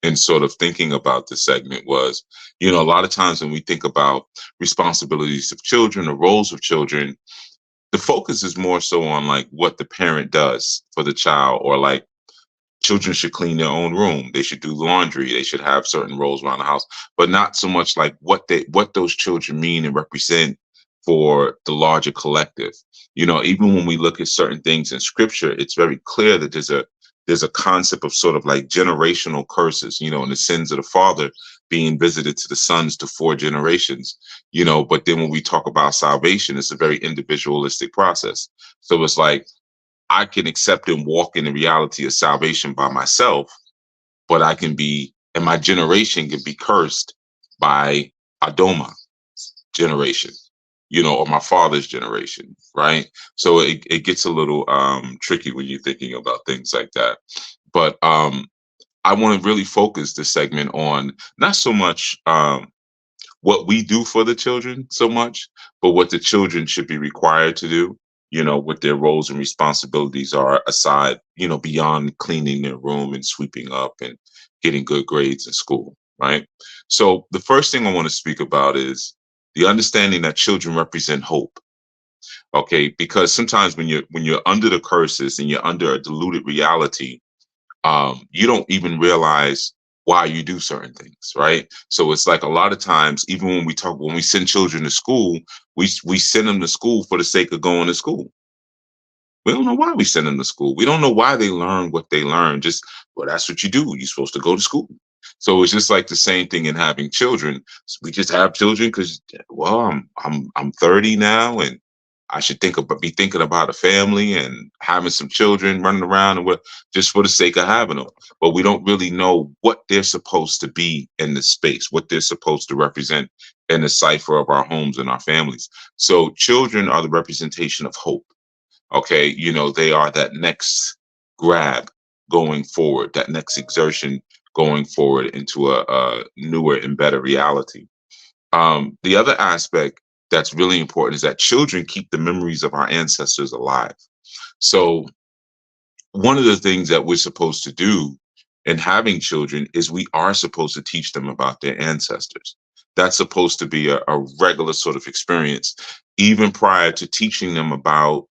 Speaker 1: in sort of thinking about this segment was, a lot of times when we think about responsibilities of children or roles of children, the focus is more so on like what the parent does for the child, or like children should clean their own room, they should do laundry, they should have certain roles around the house, but not so much like what those children mean and represent for the larger collective. Even when we look at certain things in scripture, it's very clear that there's a there's a concept of sort of like generational curses, and the sins of the father being visited to the sons to 4 generations, but then when we talk about salvation, it's a very individualistic process. So it's like I can accept and walk in the reality of salvation by myself, but I can be, and my generation can be cursed by Adoma generation, or my father's generation, right? So it gets a little tricky when you're thinking about things like that. But I want to really focus this segment on not so much what we do for the children so much, but what the children should be required to do, what their roles and responsibilities are aside, beyond cleaning their room and sweeping up and getting good grades in school, right? So the first thing I want to speak about is the understanding that children represent hope. Okay, because sometimes when you're under the curses and you're under a diluted reality, you don't even realize why you do certain things, right? So it's like a lot of times, even when we send children to school, we send them to school for the sake of going to school. We don't know why we send them to school. We don't know why they learn what they learn. Just, well, that's what you do. You're supposed to go to school. So it's just like the same thing in having children. We just have children because, well, I'm 30 now, and I should be thinking about a family and having some children running around and what, just for the sake of having them. But we don't really know what they're supposed to be in the space, what they're supposed to represent in the cipher of our homes and our families. So children are the representation of hope. Okay, they are that next grab going forward, that next exertion going forward into a newer and better reality. The other aspect that's really important is that children keep the memories of our ancestors alive. So one of the things that we're supposed to do in having children is we are supposed to teach them about their ancestors. That's supposed to be a regular sort of experience, even prior to teaching them about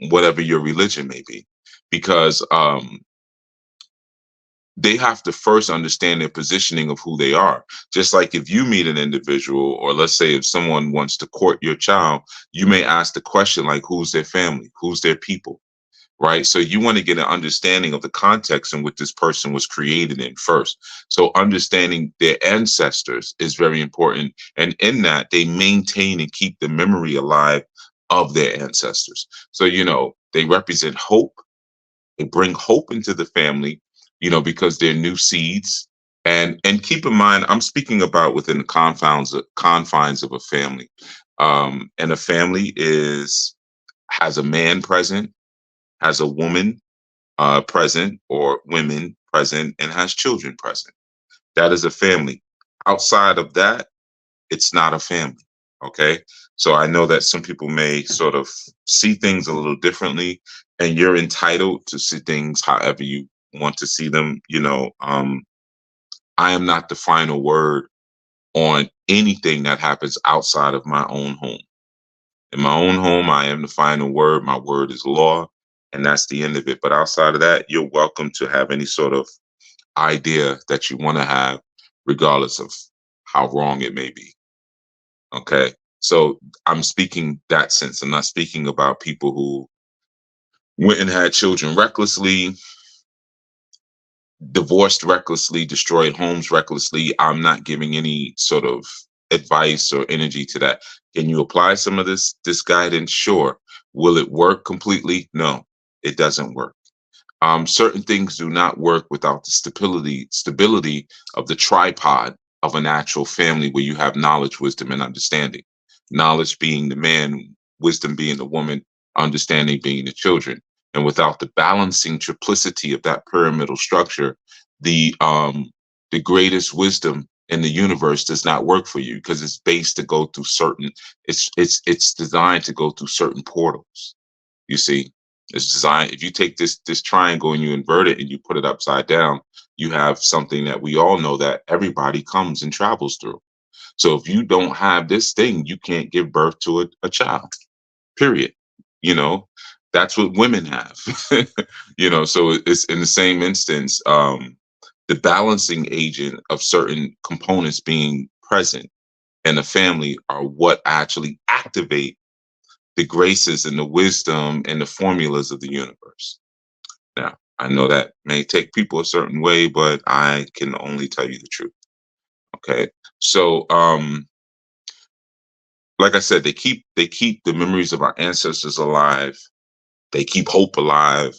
Speaker 1: whatever your religion may be, because they have to first understand their positioning of who they are. Just like if you meet an individual, or let's say if someone wants to court your child, you may ask the question like, who's their family? Who's their people? Right? So you want to get an understanding of the context in which this person was created in first. So understanding their ancestors is very important. And in that, they maintain and keep the memory alive of their ancestors. So, they represent hope. They bring hope into the family, because they're new seeds. And keep in mind, I'm speaking about within the confines of a family. And a family has a man present, has a woman present, or women present, and has children present. That is a family. Outside of that, it's not a family. Okay. So I know that some people may sort of see things a little differently, and you're entitled to see things however you want to see them. I am not the final word on anything that happens outside of my own home. In my own home, I am the final word. My word is law, and that's the end of it. But outside of that, you're welcome to have any sort of idea that you want to have, regardless of how wrong it may be. Okay. So I'm speaking that sense. I'm not speaking about people who went and had children recklessly, divorced recklessly, destroyed homes recklessly. I'm not giving any sort of advice or energy to that. Can you apply some of this guidance? Sure. Will it work completely? No, it doesn't work. Certain things do not work without the stability of the tripod of an actual family where you have knowledge, wisdom, and understanding. Knowledge being the man, wisdom being the woman, understanding being the children. And without the balancing triplicity of that pyramidal structure, the greatest wisdom in the universe does not work for you, because it's based to go through certain. It's designed to go through certain portals. You see, it's designed. If you take this triangle and you invert it and you put it upside down, you have something that we all know that everybody comes and travels through. So if you don't have this thing, you can't give birth to a child. Period. You know, that's what women have. So it's in the same instance, the balancing agent of certain components being present in a family are what actually activate the graces and the wisdom and the formulas of the universe. Now, I know that may take people a certain way, but I can only tell you the truth. Okay. So, like I said, they keep the memories of our ancestors alive. They keep hope alive,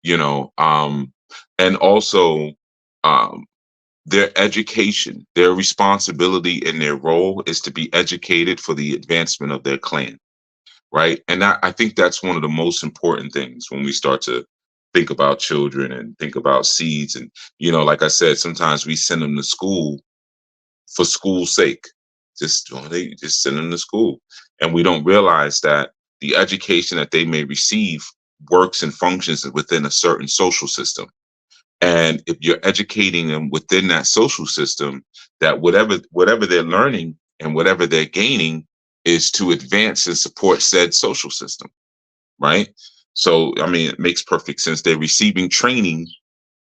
Speaker 1: you know, and also um, their education, their responsibility and their role is to be educated for the advancement of their clan, right? And I think that's one of the most important things when we start to think about children and think about seeds. And, like I said, sometimes we send them to school for school's sake. They just send them to school. And we don't realize that the education that they may receive works and functions within a certain social system. And if you're educating them within that social system, that whatever they're learning and whatever they're gaining is to advance and support said social system, right? So, I mean, it makes perfect sense. They're receiving training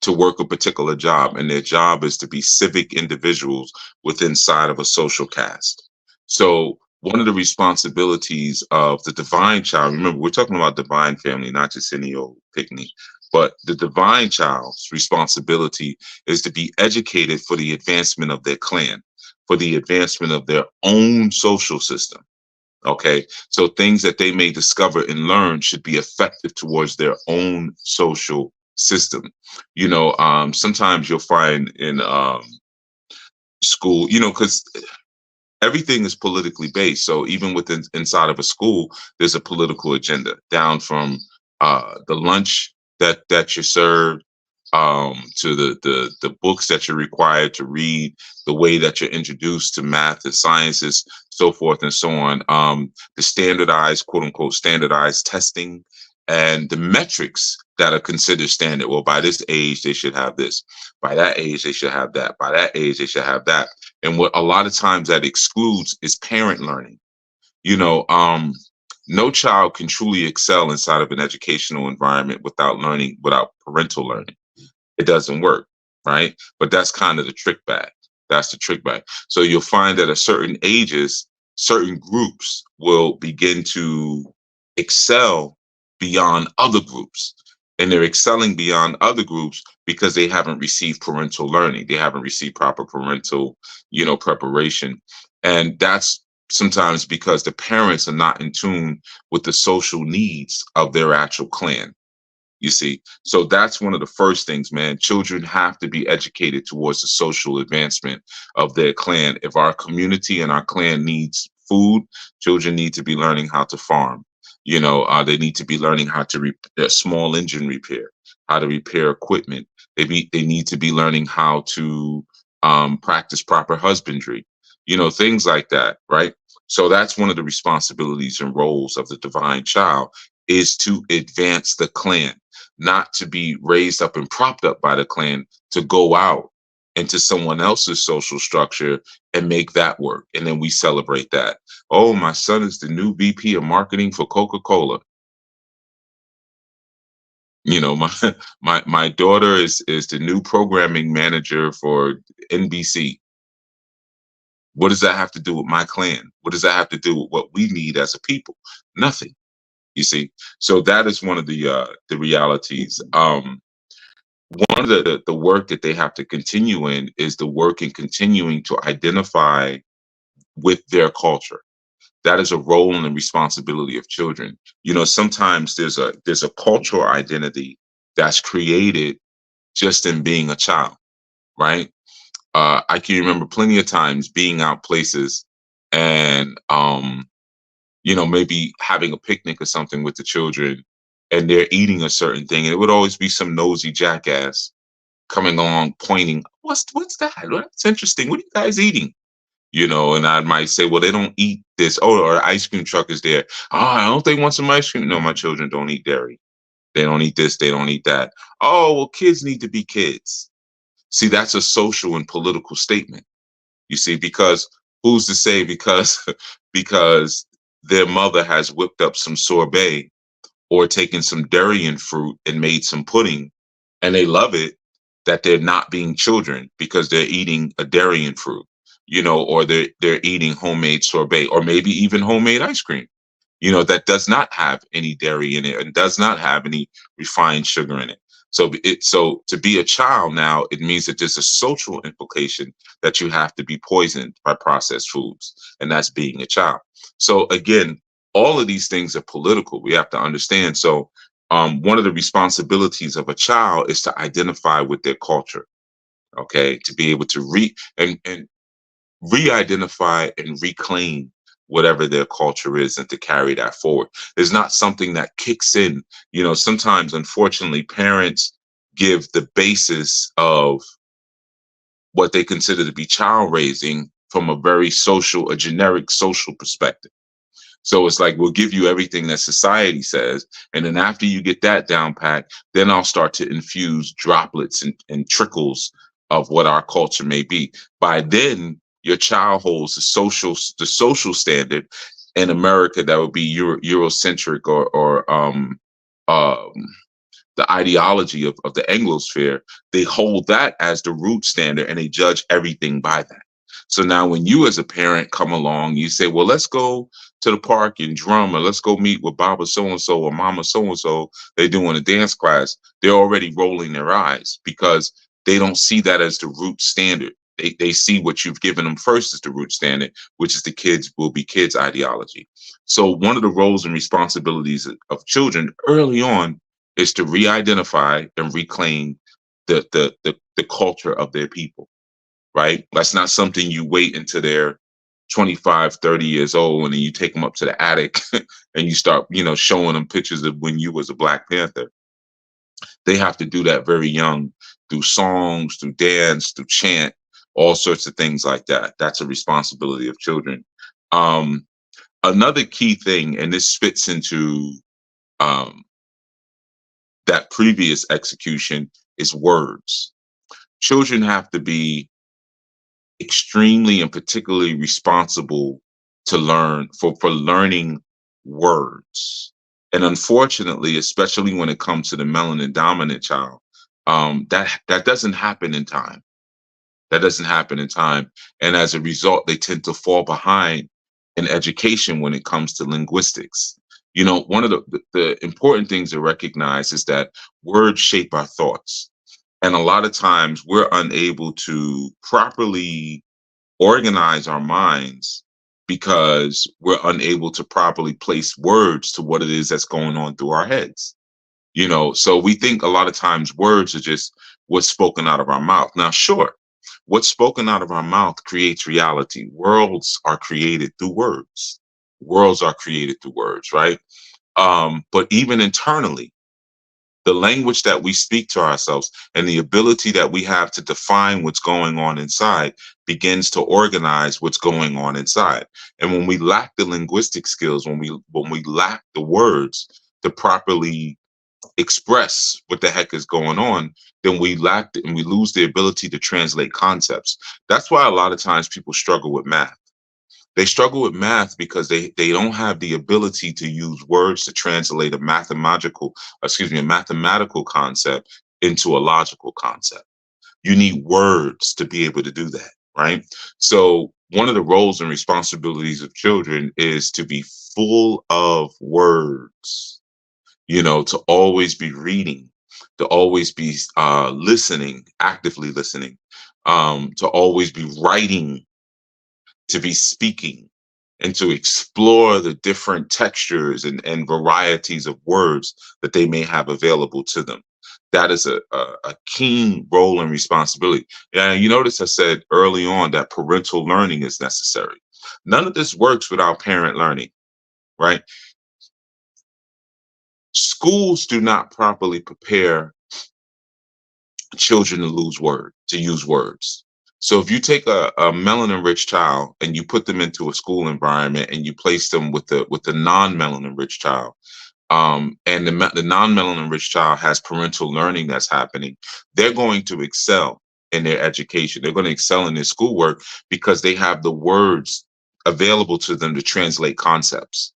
Speaker 1: to work a particular job, and their job is to be civic individuals within inside of a social caste. So, one of the responsibilities of the divine child, remember, we're talking about divine family, not just any old picnic, but the divine child's responsibility is to be educated for the advancement of their clan, for the advancement of their own social system. Okay. So things that they may discover and learn should be effective towards their own social system. Sometimes you'll find in school, because everything is politically based. So even within inside of a school, there's a political agenda down from the lunch that you're served, to the books that you're required to read, the way that you're introduced to math and sciences, so forth and so on. The standardized, quote unquote, standardized testing and the metrics that are considered standard. Well, by this age, they should have this. By that age, they should have that. By that age, they should have that. And what a lot of times that excludes is parent learning. You know, no child can truly excel inside of an educational environment without learning, without parental learning. It doesn't work, right? But that's kind of the trick bag. That's the trick bag. So you'll find that at certain ages, certain groups will begin to excel beyond other groups. And they're excelling beyond other groups because they haven't received parental learning. They haven't received proper parental, preparation. And that's sometimes because the parents are not in tune with the social needs of their actual clan. You see, so that's one of the first things, man. Children have to be educated towards the social advancement of their clan. If our community and our clan needs food, children need to be learning how to farm. They need to be learning how to small engine repair, how to repair equipment. They need to be learning how to practice proper husbandry. Things like that, right? So that's one of the responsibilities and roles of the divine child is to advance the clan, not to be raised up and propped up by the clan, to go out into someone else's social structure and make that work. And then we celebrate that. Oh, my son is the new VP of marketing for Coca-Cola. My my daughter is the new programming manager for NBC. What does that have to do with my clan? What does that have to do with what we need as a people? Nothing. You see, so that is one of the realities. One of the work that they have to continue in is the work in continuing to identify with their culture. That is a role and a responsibility of children. Sometimes there's a cultural identity that's created just in being a child, right? I can remember plenty of times being out places and maybe having a picnic or something with the children and they're eating a certain thing. And it would always be some nosy jackass coming along pointing, what's that? Well, that's interesting. What are you guys eating? And I might say, well, they don't eat this. Oh, or the ice cream truck is there. Oh, I don't think want some ice cream. No, my children don't eat dairy. They don't eat this. They don't eat that. Oh, well, kids need to be kids. See, that's a social and political statement. You see, because who's to say because their mother has whipped up some sorbet or taken some durian fruit and made some pudding and they love it, that they're not being children because they're eating a durian fruit, or they're eating homemade sorbet or maybe even homemade ice cream, that does not have any dairy in it and does not have any refined sugar in it. So to be a child now, it means that there's a social implication that you have to be poisoned by processed foods, and that's being a child. So again, all of these things are political. We have to understand. So one of the responsibilities of a child is to identify with their culture. Okay, to be able to and re-identify and reclaim whatever their culture is and to carry that forward. It's not something that kicks in. Sometimes, unfortunately, parents give the basis of what they consider to be child raising from a generic social perspective. So it's like, we'll give you everything that society says. And then after you get that down pat, then I'll start to infuse droplets and trickles of what our culture may be. By then, your child holds the social standard in America that would be Eurocentric or um, the ideology of the Anglosphere. They hold that as the root standard and they judge everything by that. So now when you as a parent come along, you say, well, let's go to the park and drum, or let's go meet with Baba so-and-so or Mama so-and-so. They're doing a dance class. They're already rolling their eyes because they don't see that as the root standard. They see what you've given them first as the root standard, which is the kids will be kids ideology. So one of the roles and responsibilities of children early on is to re-identify and reclaim the culture of their people, right? That's not something you wait until they're 25, 30 years old, and then you take them up to the attic and you start, showing them pictures of when you was a Black Panther. They have to do that very young through songs, through dance, through chant, all sorts of things like that. That's a responsibility of children. Um, Another key thing, and this fits into um, that previous execution, is words. Children have to be extremely and particularly responsible to learn for learning words. And unfortunately, especially when it comes to the melanin dominant child, that doesn't happen in time. That doesn't happen in time. And as a result, they tend to fall behind in education when it comes to linguistics. One of the important things to recognize is that words shape our thoughts. And a lot of times we're unable to properly organize our minds because we're unable to properly place words to what it is that's going on through our heads. So we think a lot of times words are just what's spoken out of our mouth. Now, sure, what's spoken out of our mouth creates reality. Worlds are created through words. Worlds are created through words, right? But even internally, the language that we speak to ourselves and the ability that we have to define what's going on inside begins to organize what's going on inside. And when we lack the linguistic skills, when we lack the words to properly express what the heck is going on, then we lose the ability to translate concepts. That's why a lot of times people struggle with math. They struggle with math because they don't have the ability to use words to translate a mathematical concept into a logical concept. You need words to be able to do that, right? So one of the roles and responsibilities of children is to be full of words, to always be reading, to always be listening, actively listening, to always be writing, to be speaking, and to explore the different textures and varieties of words that they may have available to them. That is a keen role and responsibility. And you notice I said early on that parental learning is necessary. None of this works without parent learning, right? Schools do not properly prepare children to use words. So if you take a melanin-rich child and you put them into a school environment and you place them with the non-melanin-rich child, and the non-melanin-rich child has parental learning that's happening, they're going to excel in their education. They're going to excel in their schoolwork because they have the words available to them to translate concepts.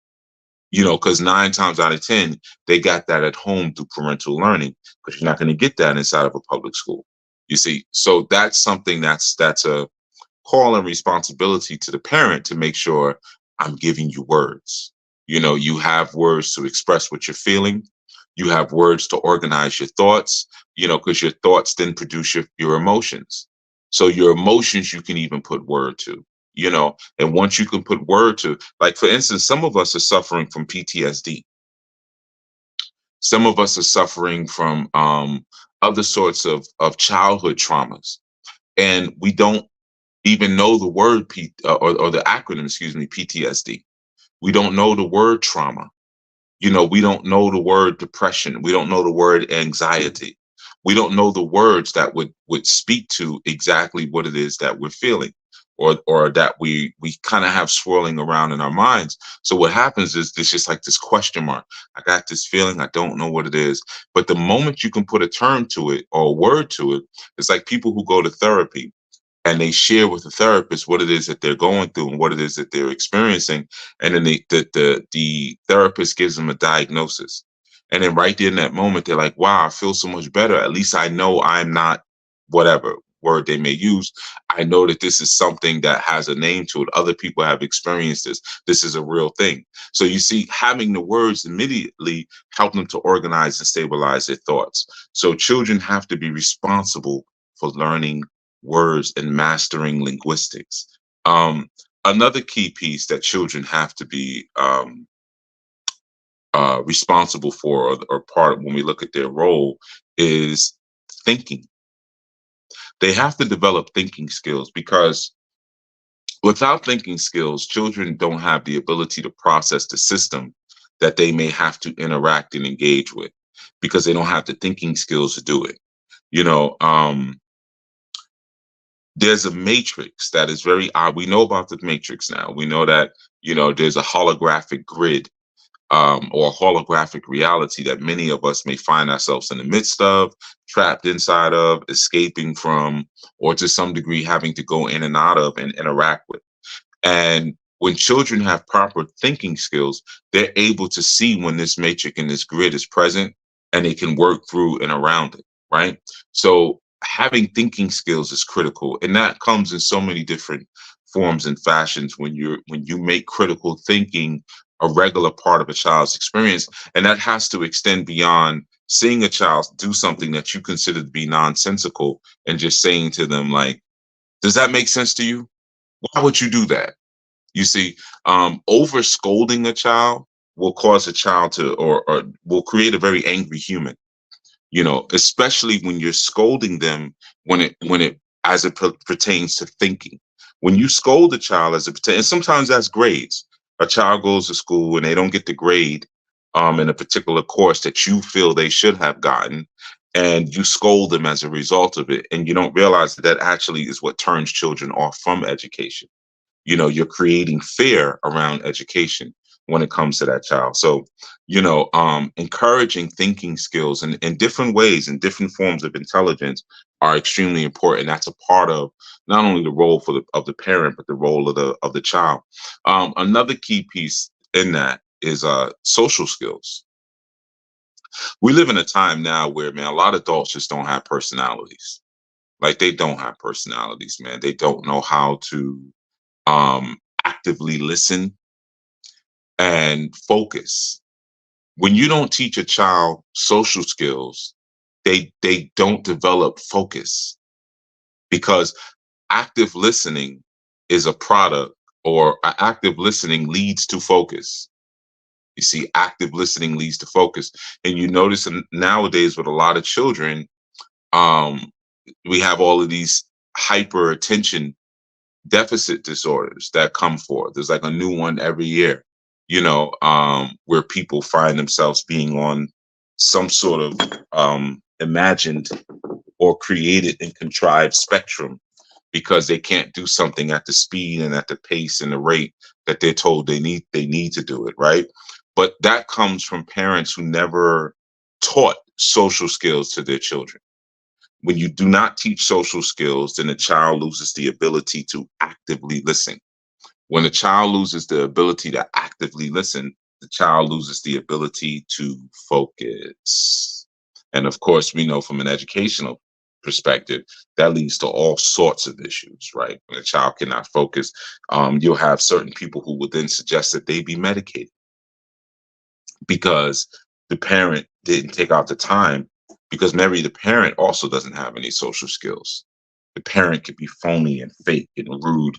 Speaker 1: Because 9 times out of 10, they got that at home through parental learning, because you're not going to get that inside of a public school. You see, so that's something that's a call and responsibility to the parent to make sure I'm giving you words. You have words to express what you're feeling. You have words to organize your thoughts, because your thoughts then produce your emotions. So your emotions, you can even put word to, and once you can put word to, like, for instance, some of us are suffering from PTSD. Some of us are suffering from other sorts of childhood traumas, and we don't even know the word or the acronym, excuse me, PTSD. We don't know the word trauma. We don't know the word depression. We don't know the word anxiety. We don't know the words that would speak to exactly what it is that we're feeling, or that we kind of have swirling around in our minds. So what happens is there's just like this question mark. I got this feeling. I don't know what it is. But the moment you can put a term to it or a word to it, it's like people who go to therapy and they share with the therapist what it is that they're going through and what it is that they're experiencing, and then the therapist gives them a diagnosis, and then right there in that moment they're like, wow, I feel so much better. At least I know I'm not, whatever word they may use, I know that this is something that has a name to it. Other people have experienced this is a real thing. So you see, having the words immediately help them to organize and stabilize their thoughts. So children have to be responsible for learning words and mastering linguistics. Another key piece that children have to be responsible for, or part of when we look at their role, is thinking. They have to develop thinking skills, because without thinking skills, children don't have the ability to process the system that they may have to interact and engage with, because they don't have the thinking skills to do it. You know, there's a matrix that is very odd. We know about the matrix now. We know that, there's a holographic grid, or holographic reality that many of us may find ourselves in the midst of, trapped inside of, escaping from, or to some degree having to go in and out of and interact with. And when children have proper thinking skills, they're able to see when this matrix and this grid is present, and they can work through and around it, right? So having thinking skills is critical, and that comes in so many different forms and fashions when you make critical thinking a regular part of a child's experience. And that has to extend beyond seeing a child do something that you consider to be nonsensical and just saying to them, like, does that make sense to you? Why would you do that? You see, over scolding a child will cause a child to, or will create a very angry human. Especially when you're scolding them, when it as it pertains to thinking. When you scold a child as it pertains, and sometimes that's grades. A child goes to school and they don't get the grade in a particular course that you feel they should have gotten, and you scold them as a result of it, and you don't realize that that actually is what turns children off from education. You're creating fear around education when it comes to that child. So, encouraging thinking skills in different ways and different forms of intelligence are extremely important. That's a part of not only the role of the parent, but the role of the child. Another key piece in that is social skills. We live in a time now where, man, a lot of adults just don't have personalities. Like, they don't have personalities, man. They don't know how to actively listen and focus. When you don't teach a child social skills, they don't develop focus, because active listening is a product, or active listening leads to focus. You see, active listening leads to focus. And you notice nowadays with a lot of children, um, we have all of these hyper attention deficit disorders that come forth. There's like a new one every year, where people find themselves being on some sort of imagined or created and contrived spectrum, because they can't do something at the speed and at the pace and the rate that they're told they need to do it, right? But that comes from parents who never taught social skills to their children. When you do not teach social skills, then the child loses the ability to actively listen. When a child loses the ability to actively listen, the child loses the ability to focus. And of course, we know from an educational perspective, that leads to all sorts of issues, right? When a child cannot focus, you'll have certain people who will then suggest that they be medicated, because the parent didn't take out the time, because maybe the parent also doesn't have any social skills. The parent could be phony and fake and rude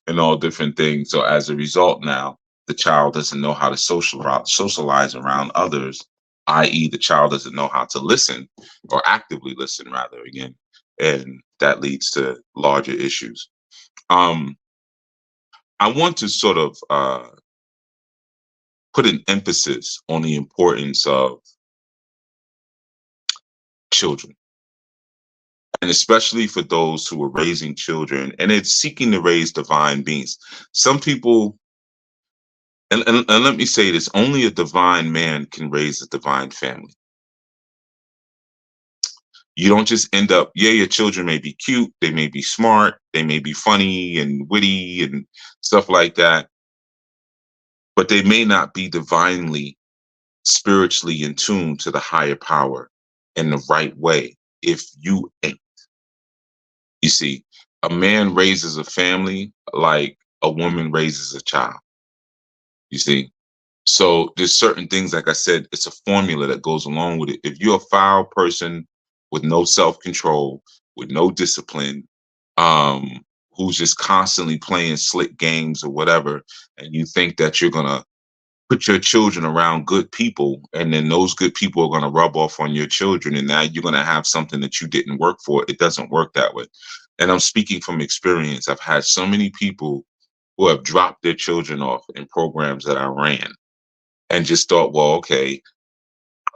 Speaker 1: and all different things. So as a result, now the child doesn't know how to socialize around others, i.e., the child doesn't know how to listen, or actively listen, rather, again. And that leads to larger issues. Um, I want to sort of put an emphasis on the importance of children, and especially for those who are raising children and it's seeking to raise divine beings. Some people, and let me say this, only a divine man can raise a divine family. You don't just end up, yeah, your children may be cute, they may be smart, they may be funny and witty and stuff like that, but they may not be divinely, spiritually in tune to the higher power in the right way if you ain't. You see, a man raises a family like a woman raises a child. You see, so there's certain things, like I said, it's a formula that goes along with it. If you're a foul person with no self-control, with no discipline, um, who's just constantly playing slick games or whatever, and you think that you're gonna put your children around good people, and then those good people are gonna rub off on your children, and now you're gonna have something that you didn't work for. It doesn't work that way. And I'm speaking from experience. I've had so many people who have dropped their children off in programs that I ran and just thought, well, okay,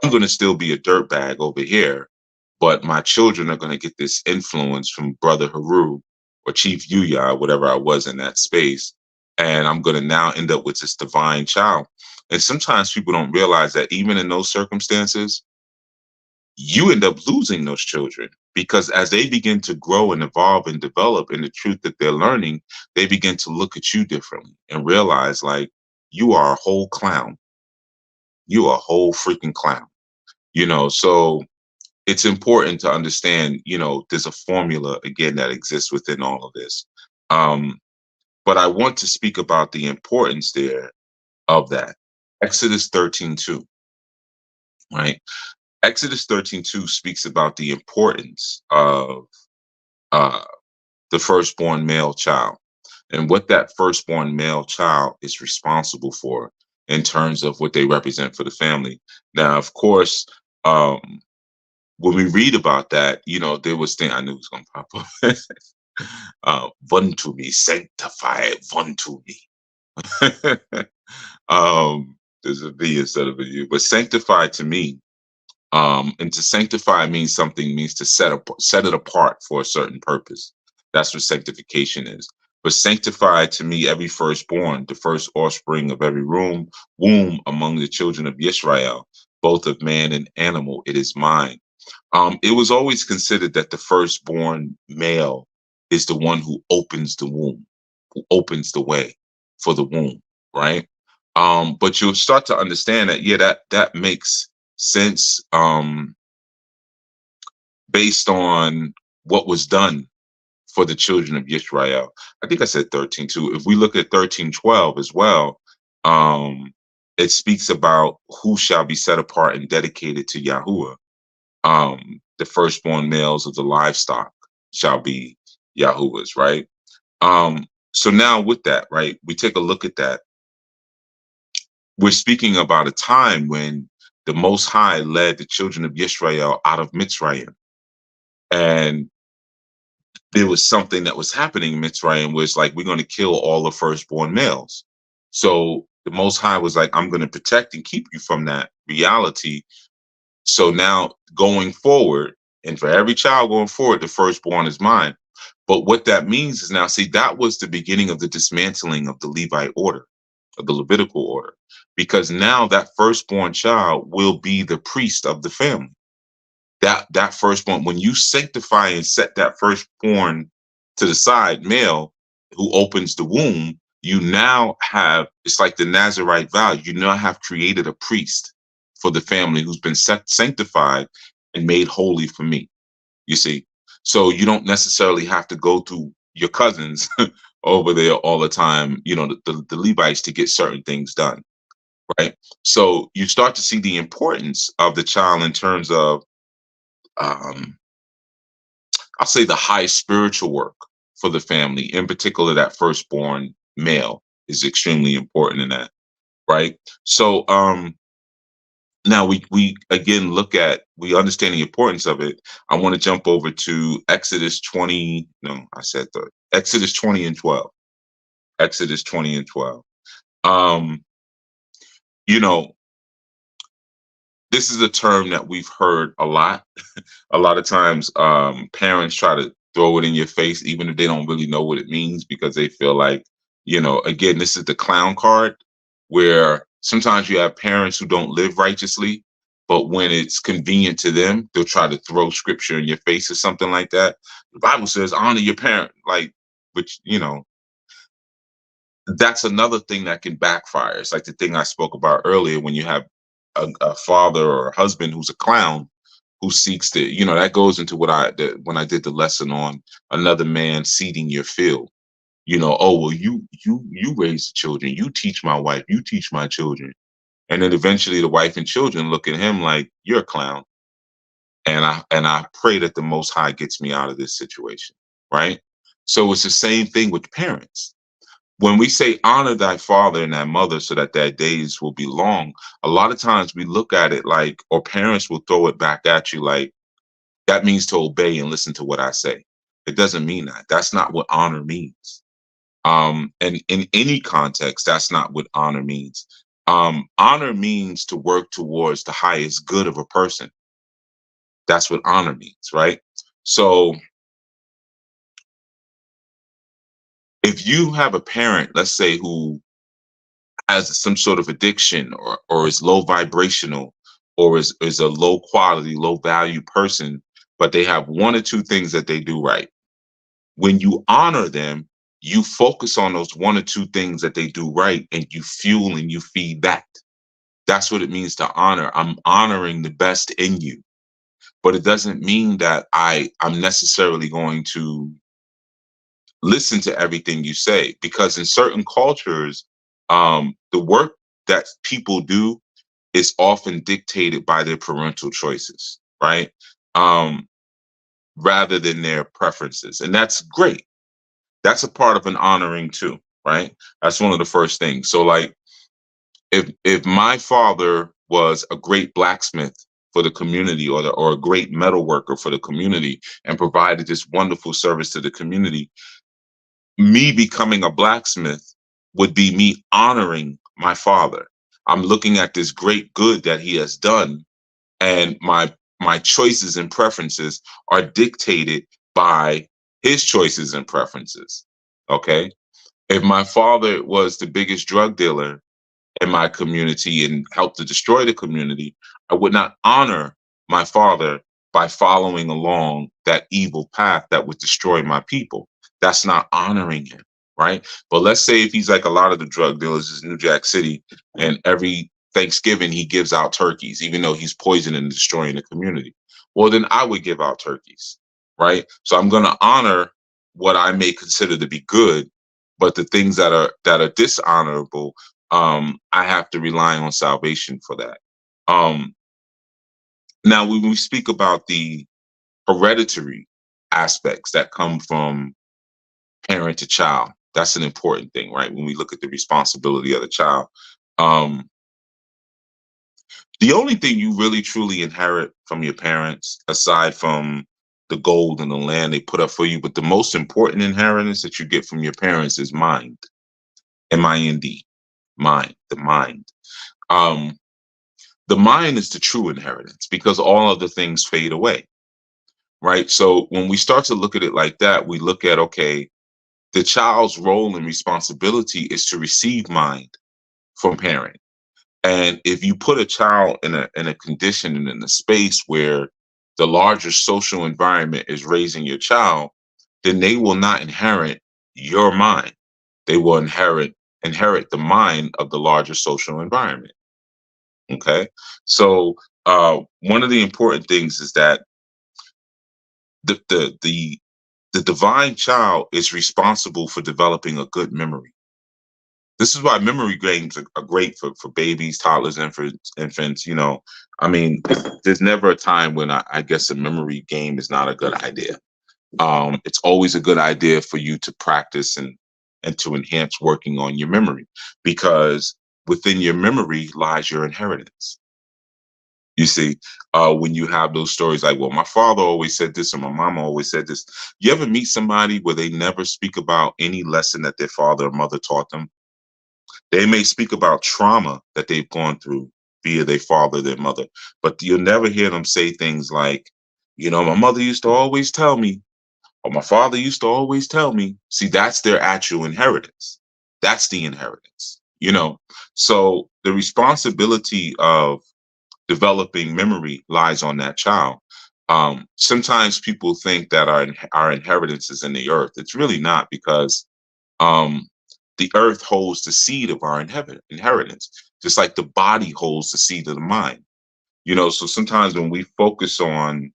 Speaker 1: I'm going to still be a dirtbag over here, but my children are going to get this influence from Brother Haru or Chief Yuya, or whatever I was in that space. And I'm going to now end up with this divine child. And sometimes people don't realize that even in those circumstances, you end up losing those children, because as they begin to grow and evolve and develop in the truth that they're learning, they begin to look at you differently and realize, like, you are a whole clown. You are a whole freaking clown. So it's important to understand, there's a formula, again, that exists within all of this. But I want to speak about the importance there of that. Exodus 13:2, right? Exodus 13:2 speaks about the importance of uh, the firstborn male child and what that firstborn male child is responsible for in terms of what they represent for the family. Now, of course, when we read about that, there was thing I knew was going to pop up. One to me, sanctify one to me. There's a V instead of a U, but sanctify to me. And to sanctify means to set it apart for a certain purpose. That's what sanctification is. But sanctify to me every firstborn, the first offspring of every womb among the children of Israel, both of man and animal, it is mine. It was always considered that the firstborn male is the one who opens the womb, who opens the way for the womb, right? But you'll start to understand that, yeah, that makes sense, based on what was done for the children of Israel. I think I said 13:2. If we look at 13:12 as well, it speaks about who shall be set apart and dedicated to Yahuwah. The firstborn males of the livestock shall be Yahuwah's, right? So now with that, right, we take a look at that. We're speaking about a time when the Most High led the children of Israel out of Mitzrayim. And there was something that was happening in Mitzrayim where it's like, we're going to kill all the firstborn males. So the Most High was like, I'm going to protect and keep you from that reality. So now going forward, and for every child going forward, the firstborn is mine. But what that means is now, see, that was the beginning of the dismantling of the Levite order, of the Levitical order, because now that firstborn child will be the priest of the family. That firstborn, when you sanctify and set that firstborn to the side, male, who opens the womb, you now have, it's like the Nazirite vow, you now have created a priest for the family who's been sanctified and made holy for me, you see. So you don't necessarily have to go through your cousins over there all the time, the Levites, to get certain things done, right? So you start to see the importance of the child in terms of, um, I'll say, the high spiritual work for the family, in particular, that firstborn male is extremely important in that, right? So now we again we understand the importance of it. I want to jump over to Exodus 20. No, I said Exodus 20 and 12. Exodus 20 and 12. Um, you know, this is a term that we've heard a lot. A lot of times, parents try to throw it in your face, even if they don't really know what it means, because they feel like, again, this is the clown card, where sometimes you have parents who don't live righteously, but when it's convenient to them, they'll try to throw scripture in your face or something like that. The Bible says, honor your parent, like, which, that's another thing that can backfire. It's like the thing I spoke about earlier, when you have a father or a husband who's a clown, who seeks to, that goes into when I did the lesson on another man seeding your field. Oh, well, you raise the children, you teach my wife, you teach my children. And then eventually the wife and children look at him like, you're a clown. And I pray that the Most High gets me out of this situation. Right. So it's the same thing with parents. When we say honor thy father and thy mother so that thy days will be long, a lot of times we look at it like, or parents will throw it back at you like, that means to obey and listen to what I say. It doesn't mean that. That's not what honor means. And in any context, that's not what honor means. Honor means to work towards the highest good of a person. That's what honor means, right? So if you have a parent, let's say, who has some sort of addiction, or is low vibrational, or is a low quality, low value person, but they have one or two things that they do right. When you honor them, you focus on those one or two things that they do right, and you fuel and you feed that. That's what it means to honor. I'm honoring the best in you. But it doesn't mean that I'm necessarily going to listen to everything you say, because in certain cultures, the work that people do is often dictated by their parental choices, right? Um, Rather than their preferences. And that's great. That's a part of an honoring too, right? That's one of the first things. So like, if my father was a great blacksmith for the community, or a great metal worker for the community, and provided this wonderful service to the community, me becoming a blacksmith would be me honoring my father. I'm looking at this great good that he has done, and my choices and preferences are dictated by his choices and preferences. Okay? If my father was the biggest drug dealer in my community and helped to destroy the community, I would not honor my father by following along that evil path that would destroy my people. That's not honoring him, right? But let's say if he's like a lot of the drug dealers in New Jack City, and every Thanksgiving he gives out turkeys, even though he's poisoning and destroying the community. Well, then I would give out turkeys, right? So I'm going to honor what I may consider to be good, but the things that are dishonorable, I have to rely on salvation for that. Now, when we speak about the hereditary aspects that come from parent to child, that's an important thing, right? When we look at the responsibility of the child, um, the only thing you really truly inherit from your parents, aside from the gold and the land they put up for you, but the most important inheritance that you get from your parents is mind. M-I-N-D, mind, the mind. Um, the mind is the true inheritance, because all other things fade away, right? So when we start to look at it like that, we look at, okay, the child's role and responsibility is to receive mind from parent. And if you put a child in a condition and in a space where the larger social environment is raising your child, then they will not inherit your mind. They will inherit the mind of the larger social environment. Okay. So one of the important things is that the divine child is responsible for developing a good memory. This is why memory games are great for babies, toddlers, and for infants. I mean, there's never a time when I guess a memory game is not a good idea. It's always a good idea for you to practice and to enhance working on your memory, because within your memory lies your inheritance. You see, when you have those stories like, well, my father always said this or my mama always said this. You ever meet somebody where they never speak about any lesson that their father or mother taught them? They may speak about trauma that they've gone through via their father, their mother, but you'll never hear them say things like, my mother used to always tell me, or my father used to always tell me. See, that's their actual inheritance. That's the inheritance. So the responsibility of developing memory lies on that child. Sometimes people think that our inheritance is in the earth. It's really not, because um, the earth holds the seed of our inheritance, just like the body holds the seed of the mind. So sometimes when we focus on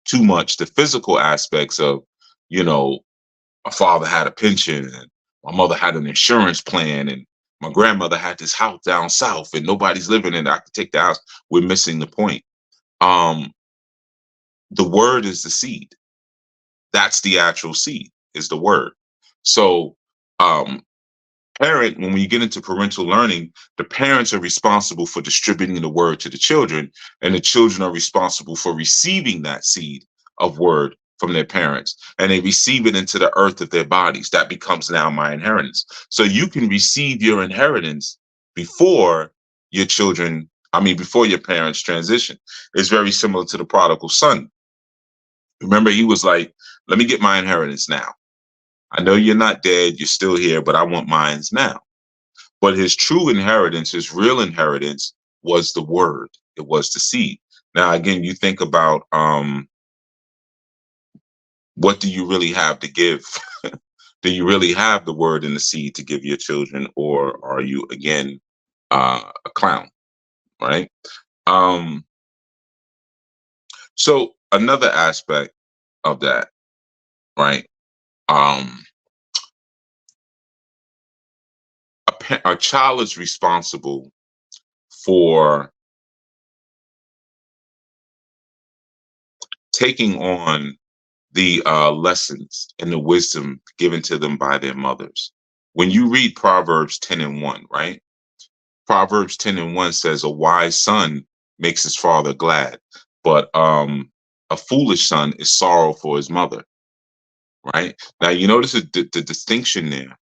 Speaker 1: too much the physical aspects of, my father had a pension and my mother had an insurance plan and my grandmother had this house down south and nobody's living in it, I could take the house. We're missing the point. Um, the word is the seed. That's the actual seed, is the word. So um, when you get into parental learning, the parents are responsible for distributing the word to the children, and the children are responsible for receiving that seed of word from their parents, and they receive it into the earth of their bodies. That becomes now my inheritance. So you can receive your inheritance before your children, before your parents transition. It's very similar to the prodigal son. Remember, he was like, let me get my inheritance now. I know you're not dead, you're still here, but I want mines now. But his true inheritance, his real inheritance, was the word. It was the seed. Now, again, you think about what do you really have to give? Do you really have the word and the seed to give your children, or are you again a clown, right? Um, so another aspect of that, right? Um, a child is responsible for taking on the lessons and the wisdom given to them by their mothers. When you read Proverbs 10:1, right? Proverbs 10:1 says, a wise son makes his father glad, but a foolish son is sorrow for his mother, right? Now, you notice the distinction there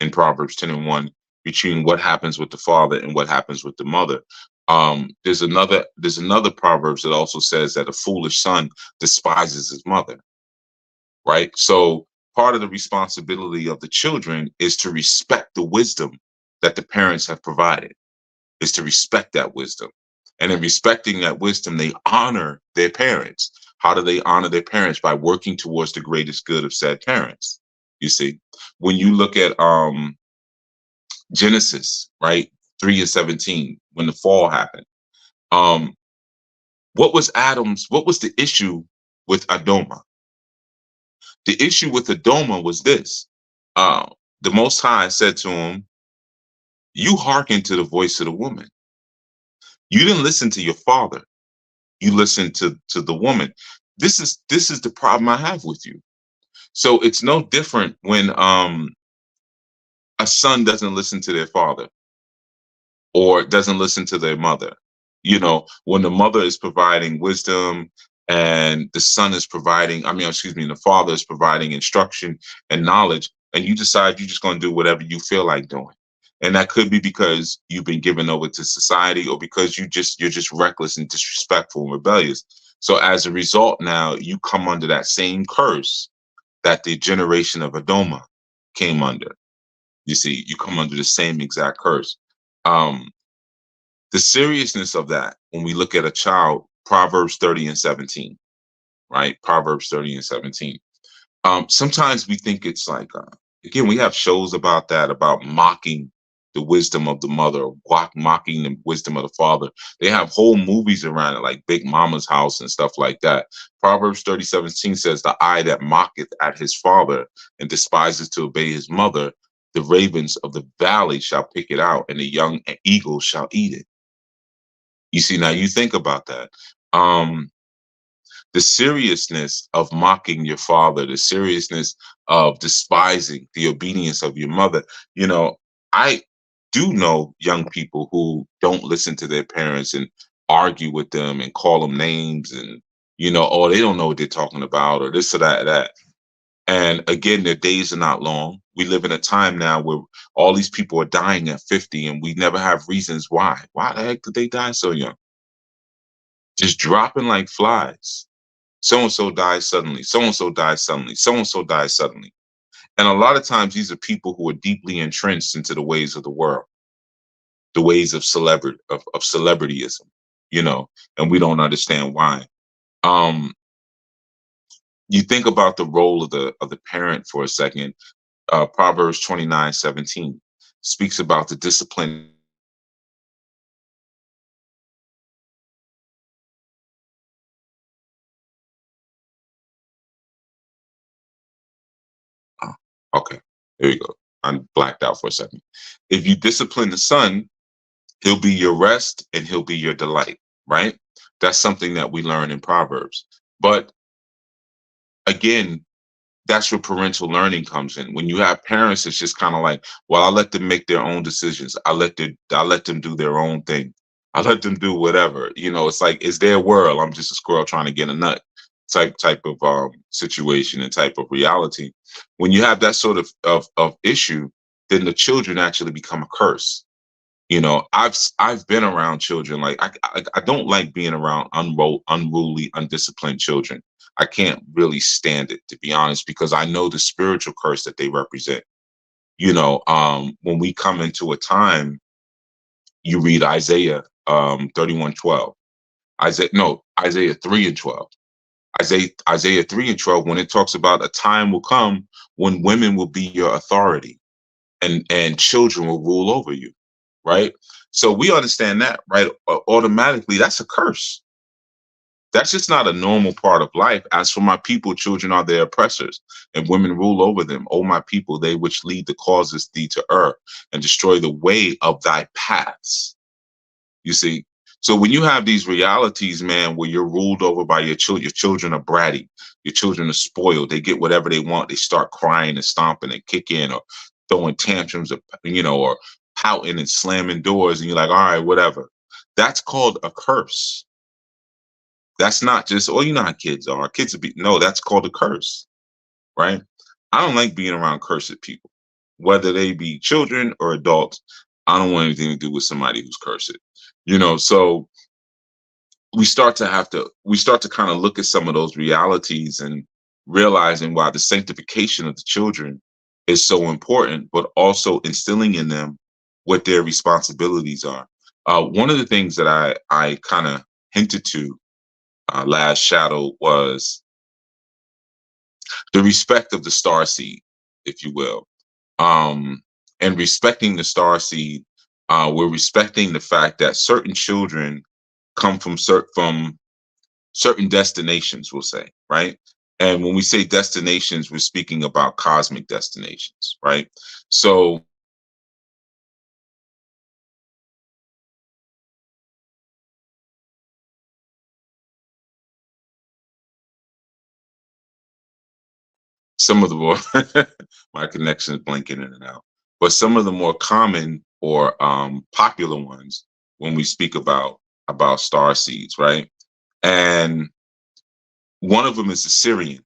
Speaker 1: in Proverbs 10:1 between what happens with the father and what happens with the mother. There's another Proverbs that also says that a foolish son despises his mother, right? So part of the responsibility of the children is to respect the wisdom that the parents have provided, is to respect that wisdom. And in respecting that wisdom, they honor their parents. How do they honor their parents? By working towards the greatest good of said parents. You see, when you look at Genesis, right, 3:17, when the fall happened, um, what was the issue with Adoma? The issue with Adoma was this. Uh, the Most High said to him, you hearken to the voice of the woman. You didn't listen to your father. You listened to the woman. This is the problem I have with you. So it's no different when a son doesn't listen to their father or doesn't listen to their mother. When the mother is providing wisdom and the son is providing, the father is providing instruction and knowledge, and you decide you're just going to do whatever you feel like doing. And that could be because you've been given over to society, or because you're just reckless and disrespectful and rebellious. So as a result, now you come under that same curse that the generation of Adoma came under. You see, you come under the same exact curse. Um, the seriousness of that, when we look at a child, Proverbs 30:17, right? Proverbs 30:17. Sometimes we think it's like, again, we have shows about that, about mocking the wisdom of the mother, mocking the wisdom of the father. They have whole movies around it, like Big Mama's House and stuff like that. Proverbs 30:17 says, the eye that mocketh at his father and despises to obey his mother, The ravens of the valley shall pick it out, and the young eagles shall eat it. You see, now you think about that. Um, the seriousness of mocking your father, the seriousness of despising the obedience of your mother. You know, I do know young people who don't listen to their parents and argue with them and call them names and, oh, they don't know what they're talking about or this or that. And again, their days are not long. We live in a time now where all these people are dying at 50 and we never have reasons why. Why the heck did they die so young? Just dropping like flies. So and so dies suddenly. So and so dies suddenly. So and so dies suddenly. And a lot of times these are people who are deeply entrenched into the ways of the world, the ways of celebrityism, and we don't understand why. Um, you think about the role of the parent for a second. Proverbs 29:17 speaks about the discipline. Oh, okay, there you go. I'm blacked out for a second. If you discipline the son, he'll be your rest and he'll be your delight, right? That's something that we learn in Proverbs. But again, that's where parental learning comes in. When you have parents, it's just kind of like, well, I let them make their own decisions. I let them do their own thing. I let them do whatever. It's like it's their world. I'm just a squirrel trying to get a nut type of situation and type of reality. When you have that sort of issue, then the children actually become a curse. I've been around children. Like I don't like being around unruly, undisciplined children. I can't really stand it, to be honest, because I know the spiritual curse that they represent. When we come into a time, you read Isaiah 31:12. Isaiah 3:12. Isaiah 3:12, when it talks about a time will come when women will be your authority and children will rule over you, right? So we understand that, right? Automatically, that's a curse. That's just not a normal part of life. As for my people, children are their oppressors, and women rule over them. O my people, they which lead the causes thee to err, and destroy the way of thy paths. You see? So when you have these realities, man, where you're ruled over by your children are bratty, your children are spoiled, they get whatever they want, they start crying and stomping and kicking or throwing tantrums or pouting and slamming doors, and you're like, all right, whatever. That's called a curse. That's not just, oh, you know how kids are. Kids no, that's called a curse, right? I don't like being around cursed people, whether they be children or adults. I don't want anything to do with somebody who's cursed. So we start to kind of look at some of those realities and realizing why the sanctification of the children is so important, but also instilling in them what their responsibilities are. One of the things that I kind of hinted to last shadow was the respect of the star seed, if you will. And respecting the star seed, we're respecting the fact that certain children come from certain destinations, we'll say, right? And when we say destinations, we're speaking about cosmic destinations, right? So some of the more my connection is blinking in and out, but some of the more common or popular ones when we speak about star seeds, right? And one of them is the Syrian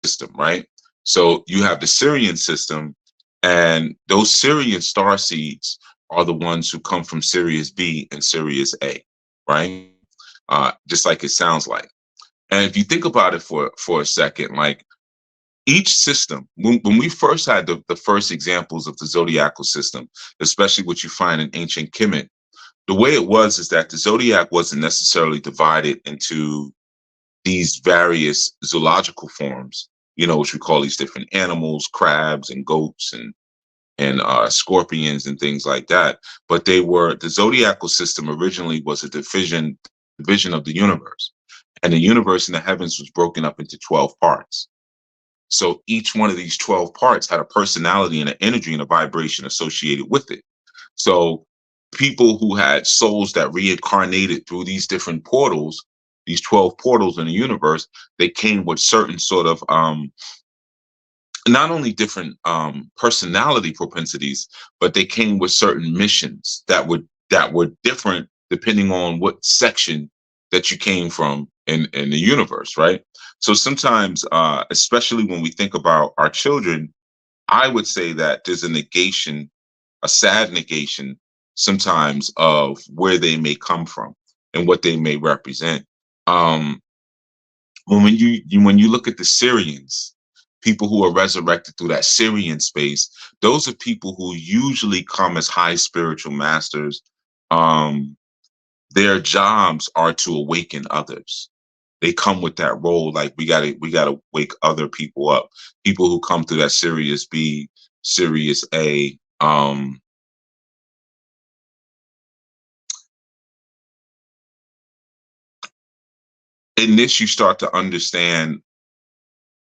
Speaker 1: system, right? So you have the Syrian system, and those Syrian star seeds are the ones who come from Sirius B and Sirius A, right? Just like it sounds like. And if you think about it for a second, like each system, when we first had the first examples of the zodiacal system, especially what you find in ancient Kemet, the way it was is that the zodiac wasn't necessarily divided into these various zoological forms, which we call these different animals, crabs and goats and scorpions and things like that. But the zodiacal system originally was a division of the universe, and the universe in the heavens was broken up into 12 parts. So each one of these 12 parts had a personality and an energy and a vibration associated with it. So people who had souls that reincarnated through these different portals, these 12 portals in the universe, they came with certain sort of not only different personality propensities, but they came with certain missions that were different depending on what section that you came from in the universe, right? So sometimes, especially when we think about our children, I would say that there's a negation, a sad negation sometimes of where they may come from and what they may represent. Um, when you look at the Syrians, people who are resurrected through that Syrian space, those are people who usually come as high spiritual masters. Um, their jobs are to awaken others. They come with that role, like we gotta wake other people up. People who come through that Sirius B, Sirius A. In this, you start to understand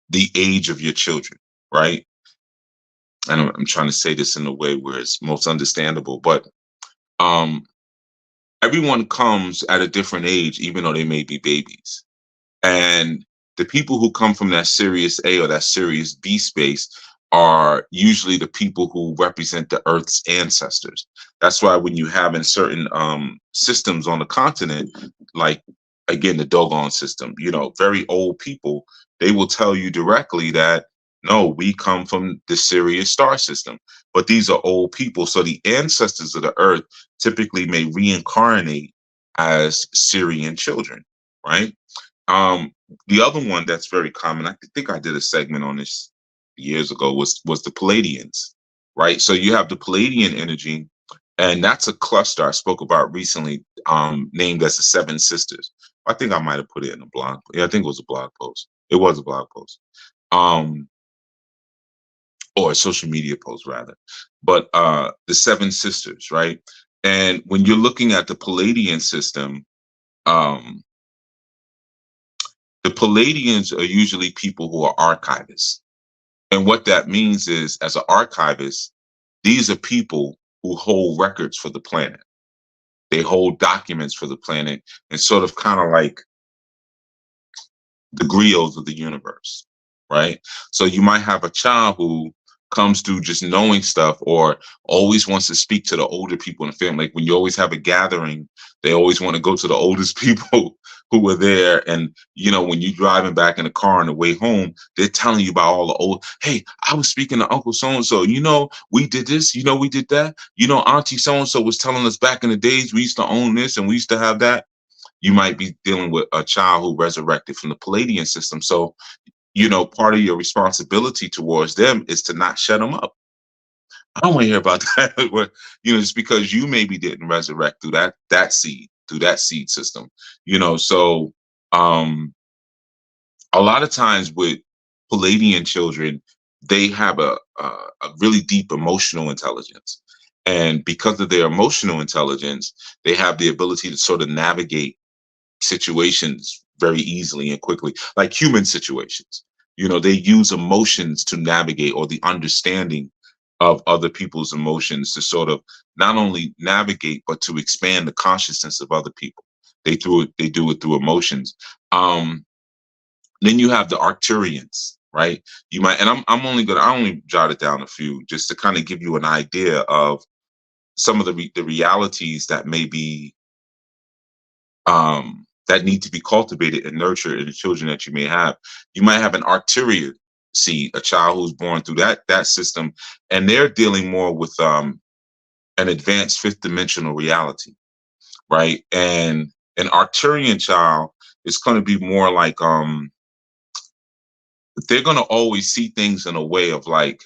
Speaker 1: the age of your children, right? And I'm trying to say this in a way where it's most understandable, but um, everyone comes at a different age, even though they may be babies. And the people who come from that Sirius A or that Sirius B space are usually the people who represent the Earth's ancestors. That's why when you have in certain systems on the continent, like again the Dogon system, you know, very old people, they will tell you directly that no, we come from the Sirius star system. But these are old people, so the ancestors of the Earth typically may reincarnate as Syrian children, right? Um, the other one that's very common, I think I did a segment on this years ago, was the Palladians, right? So you have the Palladian energy, and that's a cluster I spoke about recently, named as the Seven Sisters. I think I might have put it in a blog. Yeah, I think it was a blog post. It was a blog post, um, or a social media post rather. But the Seven Sisters, right? And when you're looking at the Palladian system, um, the Palladians are usually people who are archivists. And what that means is, as an archivist, these are people who hold records for the planet. They hold documents for the planet and sort of kind of like the griots of the universe, right? So you might have a child who comes through just knowing stuff or always wants to speak to the older people in the family. Like when you always have a gathering, they always want to go to the oldest people who were there. And, you know, when you're driving back in the car on the way home, they're telling you about all the old, hey, I was speaking to Uncle so-and-so, you know, we did this, you know, we did that. You know, Auntie so-and-so was telling us back in the days, we used to own this and we used to have that. You might be dealing with a child who resurrected from the Palladian system. So, you know, part of your responsibility towards them is to not shut them up. I don't want to hear about that. But, you know, just because you maybe didn't resurrect through through that seed system, you know. So a lot of times with Palladian children, they have a really deep emotional intelligence. And because of their emotional intelligence, they have the ability to sort of navigate situations very easily and quickly, like human situations. You know, they use emotions to navigate, or the understanding of other people's emotions to sort of not only navigate, but to expand the consciousness of other people. They do it through emotions. Then you have the Arcturians, right? You might, and I only jotted down a few just to kind of give you an idea of some of the realities that may be that need to be cultivated and nurtured in the children that you may have. You might have an Arcturian seed, a child who's born through that system, and they're dealing more with an advanced fifth dimensional reality, right? And an Arcturian child is going to be more like they're going to always see things in a way of like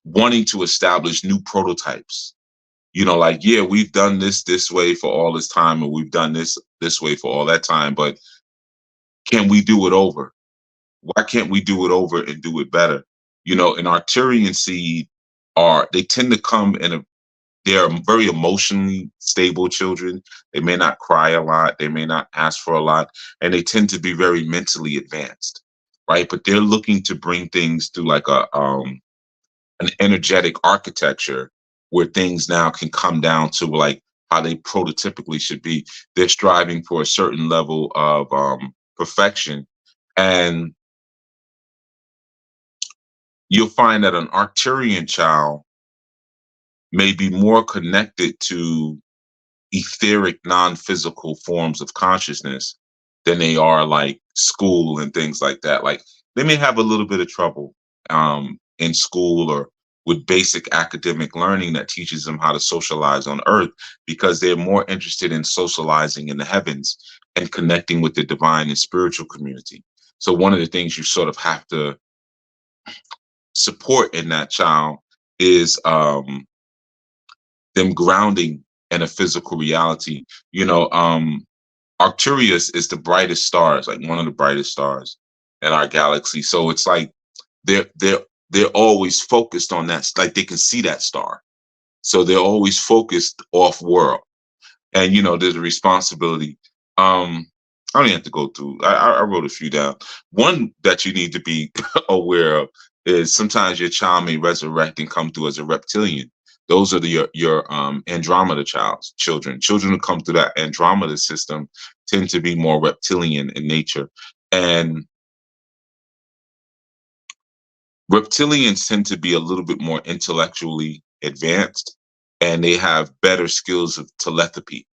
Speaker 1: wanting to establish new prototypes. You know, like, yeah, we've done this way for all this time, and we've done this way for all that time, but can we do it over? Why can't we do it over and do it better? You know, an Arcturian seed they tend to come they are very emotionally stable children. They may not cry a lot. They may not ask for a lot. And they tend to be very mentally advanced, right? But they're looking to bring things through like an energetic architecture where things now can come down to like how they prototypically should be. They're striving for a certain level of perfection. And you'll find that an Arcturian child may be more connected to etheric, non-physical forms of consciousness than they are like school and things like that. Like they may have a little bit of trouble in school or with basic academic learning that teaches them how to socialize on earth because they're more interested in socializing in the heavens and connecting with the divine and spiritual community. So one of the things you sort of have to support in that child is them grounding in a physical reality. Arcturus is the brightest stars, like one of the brightest stars in our galaxy. So it's like they're always focused on that. Like they can see that star, so they're always focused off world. And there's a responsibility. I don't even have to go through. I wrote a few down. One that you need to be aware of is sometimes your child may resurrect and come through as a reptilian. Those are your Andromeda children. Children who come through that Andromeda system tend to be more reptilian in nature. And reptilians tend to be a little bit more intellectually advanced, and they have better skills of telepathy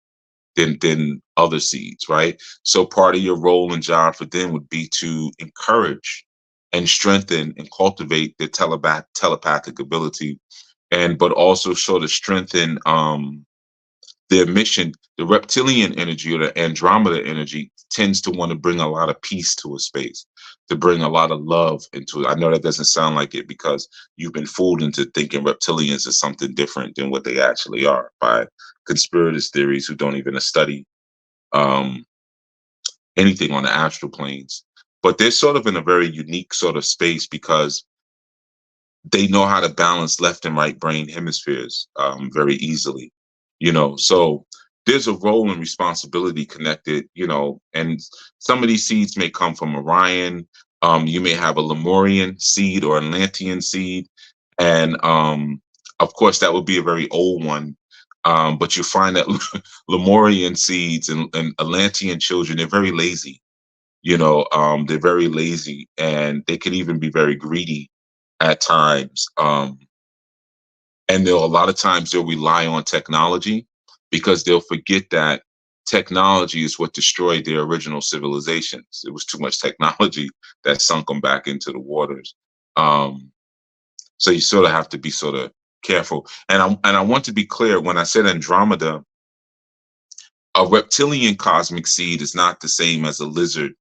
Speaker 1: than other seeds, right? So part of your role and job for them would be to encourage and strengthen and cultivate their telepathic ability, but also sort of strengthen their mission. The reptilian energy or the Andromeda energy tends to want to bring a lot of peace to a space, to bring a lot of love into it. I know that doesn't sound like it because you've been fooled into thinking reptilians is something different than what they actually are by conspirators theories who don't even study um, anything on the astral planes. But they're sort of in a very unique sort of space because they know how to balance left and right brain hemispheres very easily, so there's a role and responsibility connected, and some of these seeds may come from Orion. You may have a Lemurian seed or Atlantean seed, and of course that would be a very old one. But you find that Lemurian seeds and Atlantean children, they're very lazy. They're very lazy, and they can even be very greedy at times. And a lot of times they'll rely on technology because they'll forget that technology is what destroyed their original civilizations. It was too much technology that sunk them back into the waters. So you sort of have to be sort of careful. And I want to be clear, when I said Andromeda, a reptilian cosmic seed is not the same as a lizard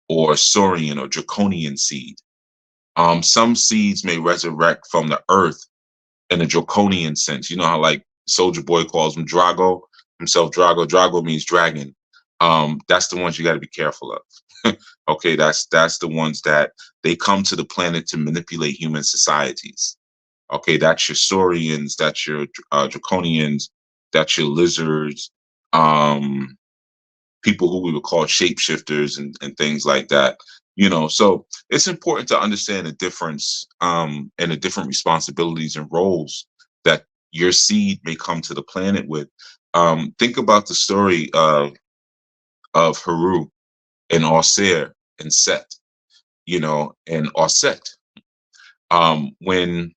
Speaker 1: or a saurian or draconian seed. Some seeds may resurrect from the earth in a draconian sense. You know how like Soldier Boy calls him Drago, himself Drago. Drago means dragon. That's the ones you got to be careful of. Okay, that's the ones that they come to the planet to manipulate human societies. Okay, that's your saurians, that's your draconians, that's your lizards, people who we would call shapeshifters and things like that. So it's important to understand the difference and the different responsibilities and roles that your seed may come to the planet with. Think about the story of Heru and Auser and Set, and Auset. When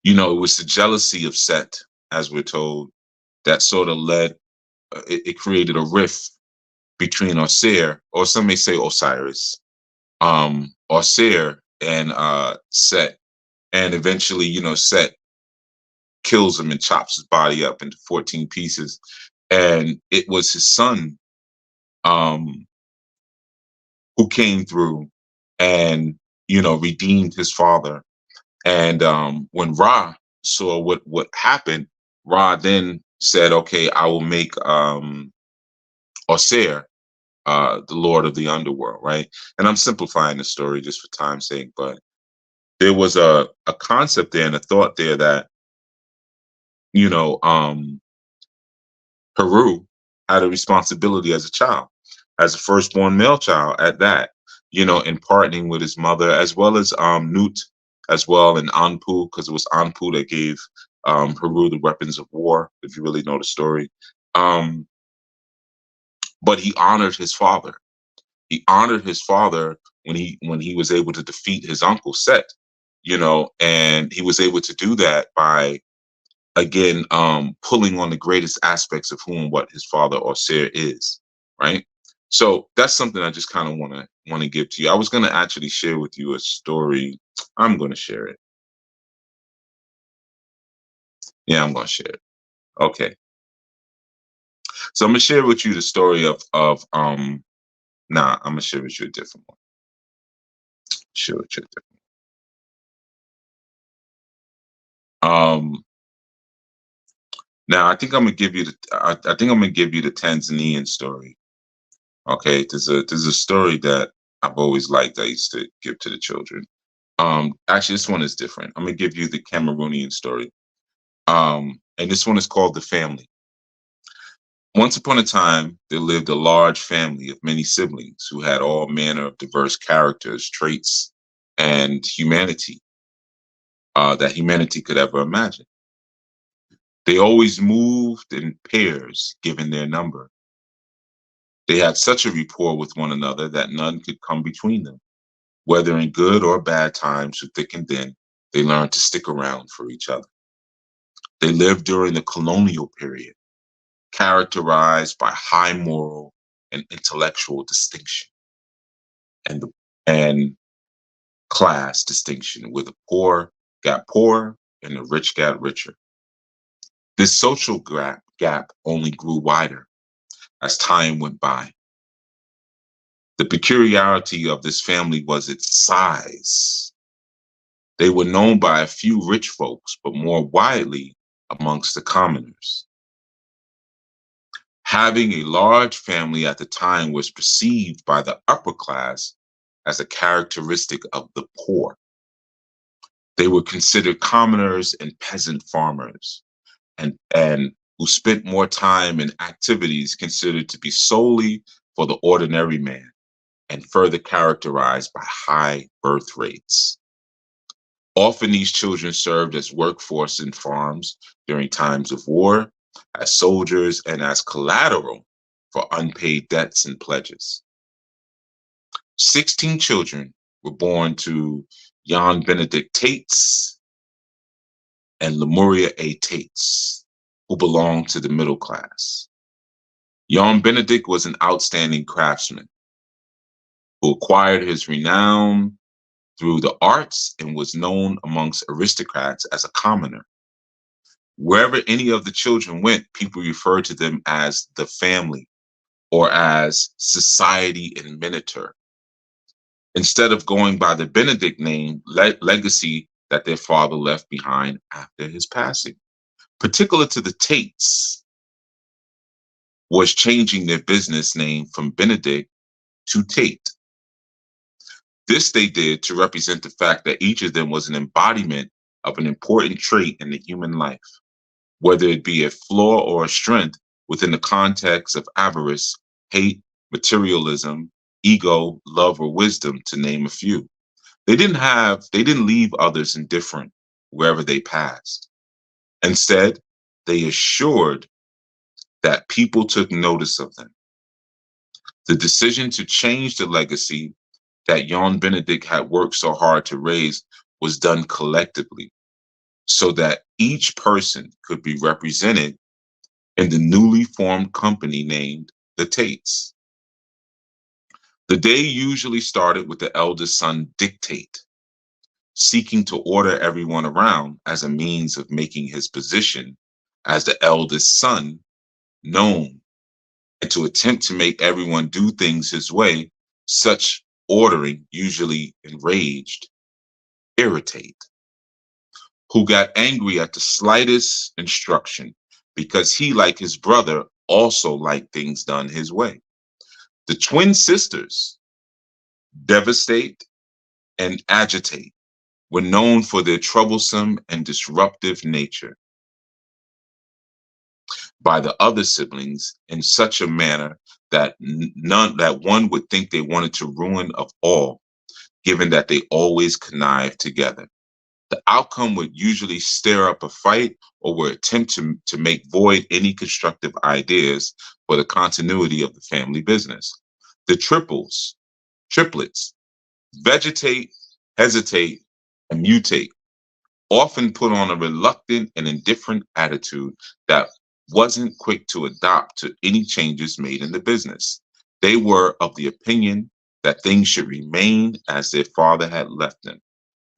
Speaker 1: it was the jealousy of Set, as we're told, that sort of led. It created a rift between Auser, or some may say Osiris, Auser and Set, and eventually, Set kills him and chops his body up into 14 pieces, and it was his son who came through and redeemed his father. And when Ra saw what happened, Ra then said, "Okay, I will make Auser the Lord of the Underworld," right? And I'm simplifying the story just for time's sake, but there was a concept there and a thought there that, Heru had a responsibility as a child, as a firstborn male child at that, in partnering with his mother, as well as Newt as well, and Anpu, because it was Anpu that gave Haru the weapons of war, if you really know the story. Um, but he honored his father. He honored his father when he was able to defeat his uncle Set, and he was able to do that by again pulling on the greatest aspects of who and what his father Osir is, right? So that's something I just kind of want to give to you. I was going to actually share with you a story. I'm going to share it. Yeah, I'm going to share it. Okay. So I'm going to share with you the story of I'm going to share with you a different one. Share with you a different one. Now I think I'm going to give you I think I'm going to give you the Tanzanian story. Okay, there's a story that I've always liked. I used to give to the children. Actually, this one is different. I'm gonna give you the Cameroonian story. And this one is called The Family. Once upon a time, there lived a large family of many siblings who had all manner of diverse characters, traits, and humanity that humanity could ever imagine. They always moved in pairs, given their number. They had such a rapport with one another that none could come between them. Whether in good or bad times, through thick and thin, they learned to stick around for each other. They lived during the colonial period, characterized by high moral and intellectual distinction and and class distinction, where the poor got poorer and the rich got richer. This social gap only grew wider as time went by. The peculiarity of this family was its size. They were known by a few rich folks, but more widely amongst the commoners. Having a large family at the time was perceived by the upper class as a characteristic of the poor. They were considered commoners and peasant farmers, and who spent more time in activities considered to be solely for the ordinary man, and further characterized by high birth rates. Often these children served as workforce in farms during times of war, as soldiers, and as collateral for unpaid debts and pledges. 16 children were born to Jan Benedict Tates and Lemuria A. Tates, who belonged to the middle class. Jan Benedict was an outstanding craftsman who acquired his renown through the arts and was known amongst aristocrats as a commoner. Wherever any of the children went, people referred to them as the family or as society in miniature, instead of going by the Benedict name, legacy that their father left behind after his passing. Particular to the Tates was changing their business name from Benedict to Tate. This they did to represent the fact that each of them was an embodiment of an important trait in the human life, whether it be a flaw or a strength within the context of avarice, hate, materialism, ego, love, or wisdom, to name a few. They didn't leave others indifferent wherever they passed. Instead, they assured that people took notice of them. The decision to change the legacy that Jan Benedict had worked so hard to raise was done collectively, so that each person could be represented in the newly formed company named the Tates. The day usually started with the eldest son dictate, seeking to order everyone around as a means of making his position as the eldest son known, and to attempt to make everyone do things his way. Such ordering usually enraged, irritate, who got angry at the slightest instruction because he, like his brother, also liked things done his way. The twin sisters, Devastate and Agitate, were known for their troublesome and disruptive nature. by the other siblings in such a manner that one would think they wanted to ruin of all, given that they always connived together. The outcome would usually stir up a fight or would attempt to make void any constructive ideas for the continuity of the family business. The triplets, vegetate, hesitate, and mutate, often put on a reluctant and indifferent attitude that wasn't quick to adopt to any changes made in the business. They were of the opinion that things should remain as their father had left them.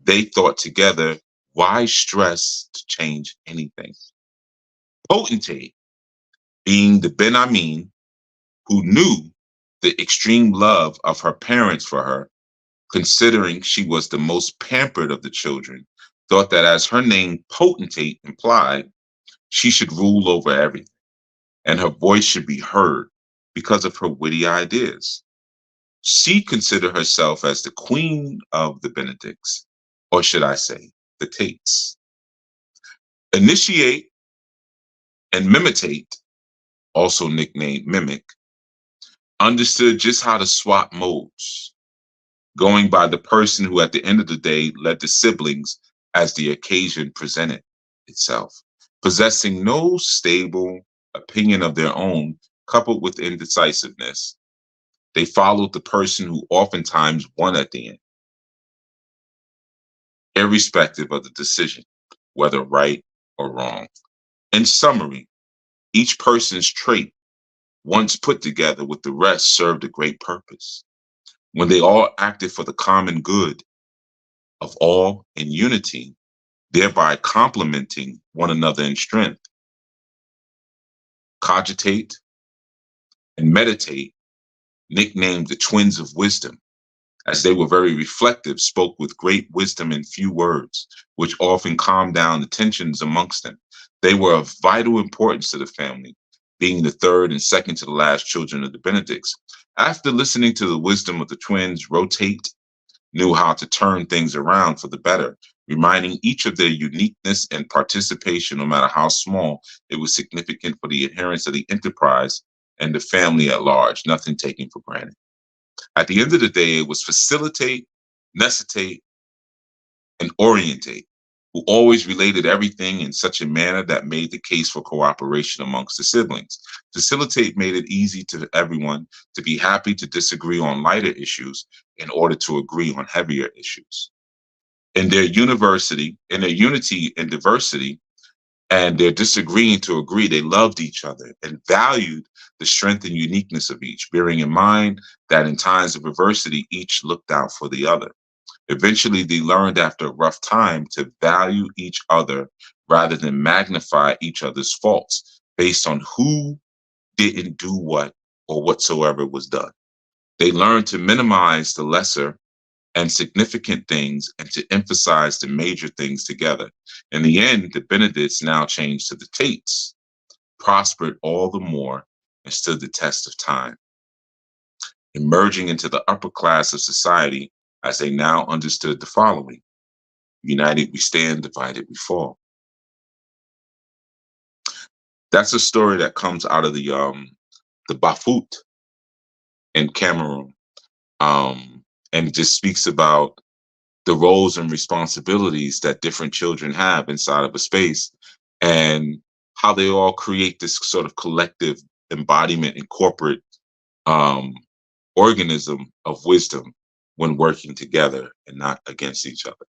Speaker 1: They thought together, why stress to change anything? Potentate, being the Ben Amin, who knew the extreme love of her parents for her, considering she was the most pampered of the children, thought that as her name Potentate implied, she should rule over everything, and her voice should be heard because of her witty ideas. She considered herself as the queen of the Benedicts, or should I say, the Tates. Initiate and Mimitate, also nicknamed Mimic, understood just how to swap modes, going by the person who at the end of the day led the siblings as the occasion presented itself, possessing no stable opinion of their own, coupled with indecisiveness. They followed the person who oftentimes won at the end, irrespective of the decision, whether right or wrong. In summary, each person's trait, once put together with the rest, served a great purpose. When they all acted for the common good of all in unity, thereby complementing one another in strength. Cogitate and Meditate, nicknamed the twins of wisdom, as they were very reflective, spoke with great wisdom in few words, which often calmed down the tensions amongst them. They were of vital importance to the family, being the third and second to the last children of the Benedicts. After listening to the wisdom of the twins, Rotate knew how to turn things around for the better, reminding each of their uniqueness and participation, no matter how small, it was significant for the adherence of the enterprise and the family at large, nothing taken for granted. At the end of the day, it was facilitate, necessitate, and orientate, who always related everything in such a manner that made the case for cooperation amongst the siblings. Facilitate made it easy to everyone to be happy to disagree on lighter issues in order to agree on heavier issues. In their unity and diversity, and their disagreeing to agree, they loved each other and valued the strength and uniqueness of each, bearing in mind that in times of adversity, each looked out for the other. Eventually, they learned after a rough time to value each other rather than magnify each other's faults based on who didn't do what or whatsoever was done. They learned to minimize the lesser and significant things and to emphasize the major things together. In the end, the Benedicts, now changed to the Tates, prospered all the more and stood the test of time, emerging into the upper class of society as they now understood the following: united we stand, divided we fall. That's a story that comes out of the Bafut in Cameroon. And it just speaks about the roles and responsibilities that different children have inside of a space and how they all create this sort of collective embodiment and corporate organism of wisdom when working together and not against each other.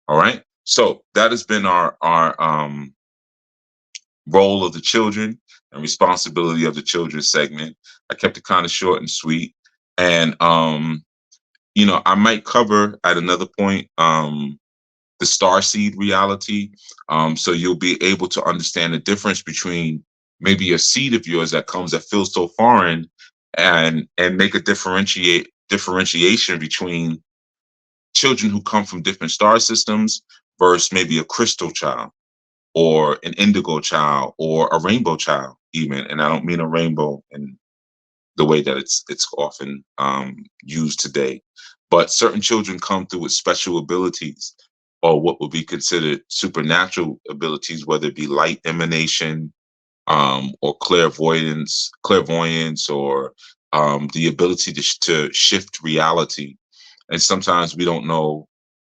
Speaker 1: All right. So that has been our role of the children and responsibility of the children segment. I kept it kind of short and sweet. And I might cover at another point the starseed reality, so you'll be able to understand the difference between maybe a seed of yours that comes that feels so foreign, and make a differentiation between children who come from different star systems versus maybe a crystal child or an indigo child or a rainbow child even. And I don't mean a rainbow in the way that it's often used today. But certain children come through with special abilities or what would be considered supernatural abilities, whether it be light emanation, or clairvoyance, or the ability to shift reality. And sometimes we don't know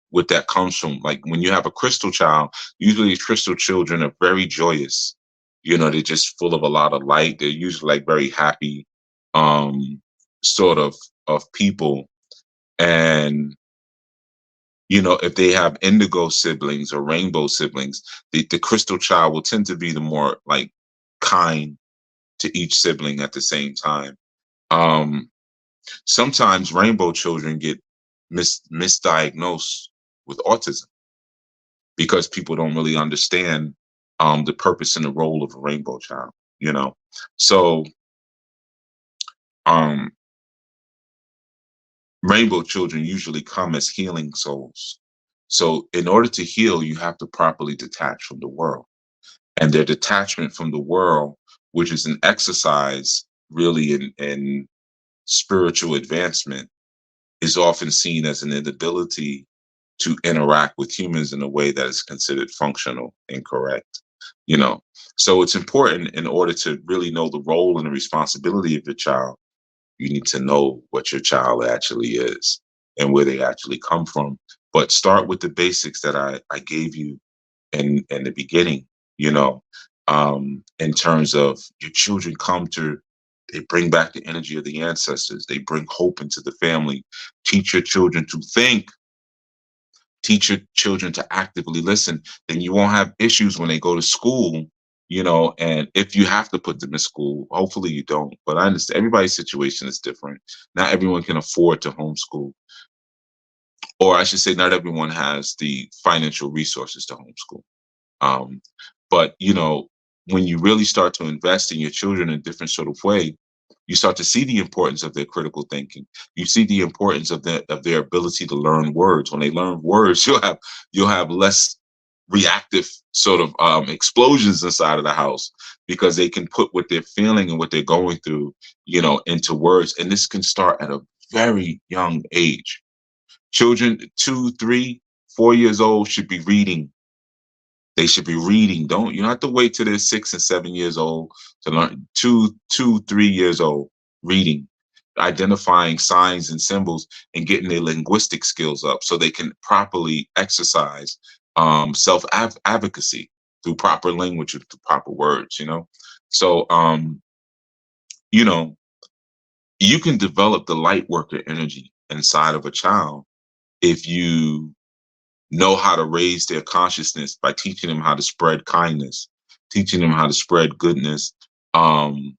Speaker 1: what that comes from. Like when you have a crystal child, usually crystal children are very joyous. They're just full of a lot of light. They're usually like very happy, um, sort of people. And if they have indigo siblings or rainbow siblings, the crystal child will tend to be the more like kind to each sibling at the same time. Um, Sometimes rainbow children get misdiagnosed with autism because people don't really understand the purpose and the role of a rainbow child. So um, rainbow children usually come as healing souls. So in order to heal, you have to properly detach from the world. And their detachment from the world, which is an exercise really in spiritual advancement, is often seen as an inability to interact with humans in a way that is considered functional and correct. You know, so it's important, in order to really know the role and the responsibility of your child, you need to know what your child actually is and where they actually come from. But start with the basics that I gave you in the beginning, in terms of your children they bring back the energy of the ancestors. They bring hope into the family. Teach your children to think. Teach your children to actively listen. Then you won't have issues when they go to school, and if you have to put them in school, hopefully you don't. But I understand everybody's situation is different. Not everyone can afford to homeschool. Or I should say, not everyone has the financial resources to homeschool. Um, but when you really start to invest in your children in a different sort of way, you start to see the importance of their critical thinking. You see the importance of their ability to learn words. When they learn words, you'll have less reactive sort of explosions inside of the house, because they can put what they're feeling and what they're going through, into words. And this can start at a very young age. Children 2, 3, 4 years old should be reading. They should be reading. You don't have to wait till they're 6 and 7 years old to learn. 3 years old, reading, identifying signs and symbols, and getting their linguistic skills up so they can properly exercise self advocacy through proper language, through proper words. So you know, you can develop the light worker energy inside of a child if you know how to raise their consciousness by teaching them how to spread kindness, teaching them how to spread goodness, um,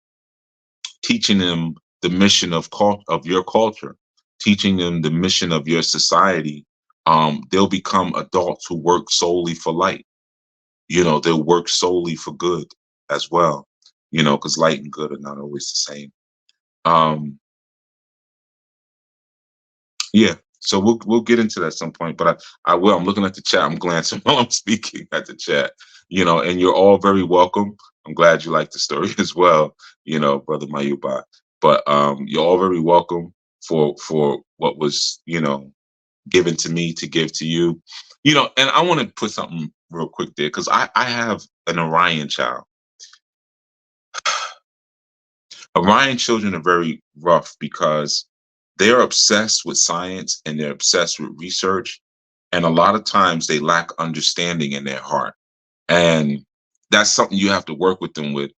Speaker 1: teaching them the mission of your culture, teaching them the mission of your society. They'll become adults who work solely for light. They'll work solely for good as well. Because light and good are not always the same. Um, Yeah, so we'll get into that at some point, but I will. I'm looking at the chat. I'm glancing while I'm speaking at the chat. And you're all very welcome. I'm glad you like the story as well, Brother Mayuba. But you're all very welcome for what was, given to me to give to you. And I want to put something real quick there, because I have an Orion child. Orion children are very rough because they're obsessed with science and they're obsessed with research. And a lot of times they lack understanding in their heart. And that's something you have to work with them with.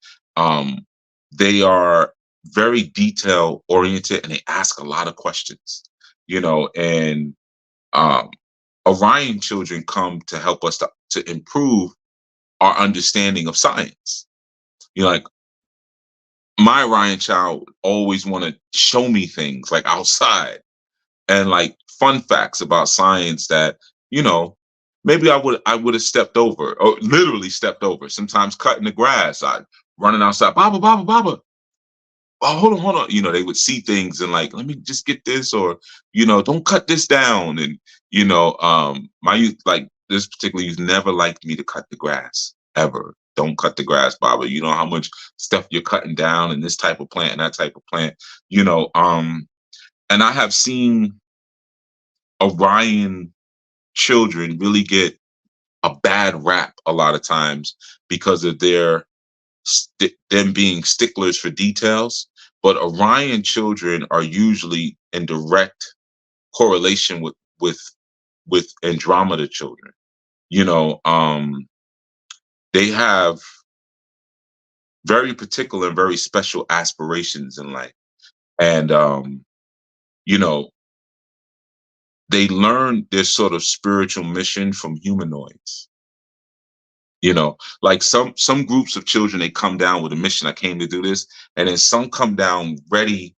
Speaker 1: They are very detail oriented and they ask a lot of questions, and um, Orion children come to help us to improve our understanding of science. Like, my Ryan child always want to show me things like outside, and like fun facts about science that, maybe I would have stepped over, or literally stepped over. Sometimes cutting the grass, I running outside, Baba, Baba, Baba. Oh, hold on. They would see things and like, let me just get this, or, don't cut this down. And, my youth, like this particular youth, never liked me to cut the grass ever. Don't cut the grass, Baba. You know how much stuff you're cutting down, and this type of plant and that type of plant, and I have seen Orion children really get a bad rap a lot of times because of their them being sticklers for details. But Orion children are usually in direct correlation with Andromeda children. You know, they have very particular and very special aspirations in life, and you know, they learn their sort of spiritual mission from humanoids. You know, like some groups of children, they come down with a mission. I came to do this, and then some come down ready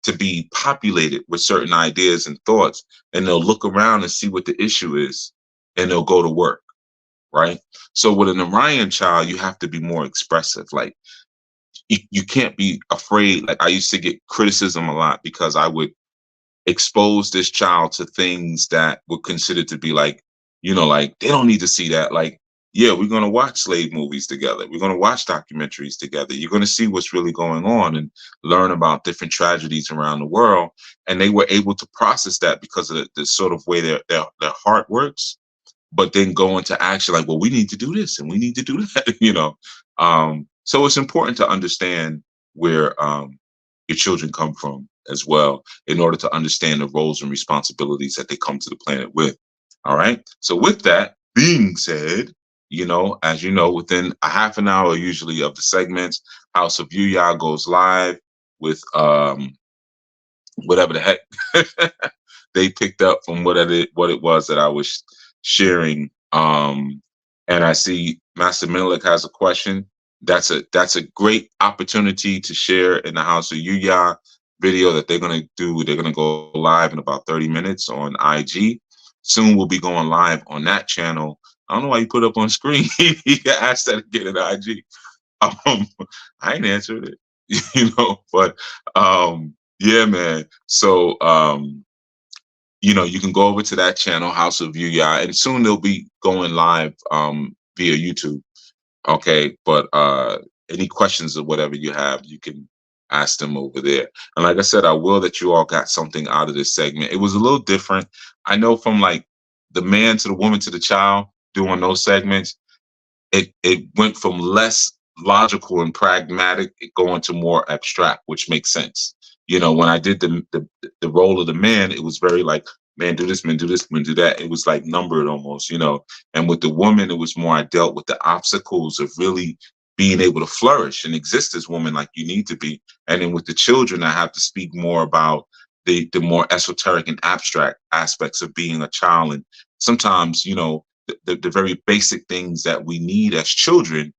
Speaker 1: to be populated with certain ideas and thoughts, and they'll look around and see what the issue is, and they'll go to work, right? So with an Orion child, you have to be more expressive. Like you can't be afraid. Like I used to get criticism a lot because I would expose this child to things that were considered to be like, like they don't need to see that. Like, yeah, we're going to watch slave movies together. We're going to watch documentaries together. You're going to see what's really going on and learn about different tragedies around the world. And they were able to process that because of the sort of way their heart works, but then go into action like, well, we need to do this and we need to do that, So it's important to understand where your children come from as well in order to understand the roles and responsibilities that they come to the planet with. All right. So with that being said, as you know, within a half an hour usually of the segments, House of Yuya goes live with whatever the heck they picked up from what it was that I was sharing. And I see Master Menelik has a question. That's a great opportunity to share in the House of Yuya video that they're going to do. They're going to go live in about 30 minutes on IG. Soon we'll be going live on that channel. I don't know why you put up on screen. You got asked that again in IG. I ain't answered it, but yeah, man. So, you can go over to that channel, House of Yuya, and soon they'll be going live via YouTube. Okay, but any questions or whatever you have, you can ask them over there. And like I said, I will that you all got something out of this segment. It was a little different. I know from like the man to the woman to the child doing those segments, it went from less logical and pragmatic going to more abstract, which makes sense. When I did the role of the man, it was very like, man, do this, man, do this, man, do that. It was like numbered almost, And with the woman, it was more I dealt with the obstacles of really being able to flourish and exist as woman like you need to be. And then with the children, I have to speak more about the more esoteric and abstract aspects of being a child. And sometimes, the very basic things that we need as children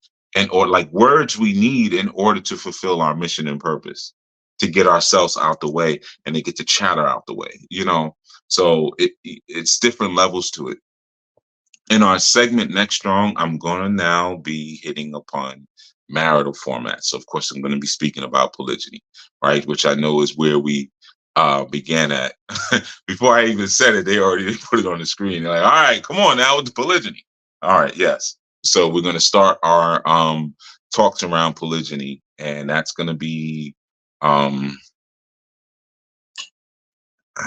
Speaker 1: or like words we need in order to fulfill our mission and purpose, to get ourselves out the way and to get the chatter out the way, So it's different levels to it. In our segment Next Strong, I'm going to now be hitting upon marital formats. So, of course, I'm going to be speaking about polygyny, right? Which I know is where we began at. Before I even said it, they already put it on the screen. They're like, all right, come on now with the polygyny. All right, yes. So we're going to start our talks around polygyny, and that's going to be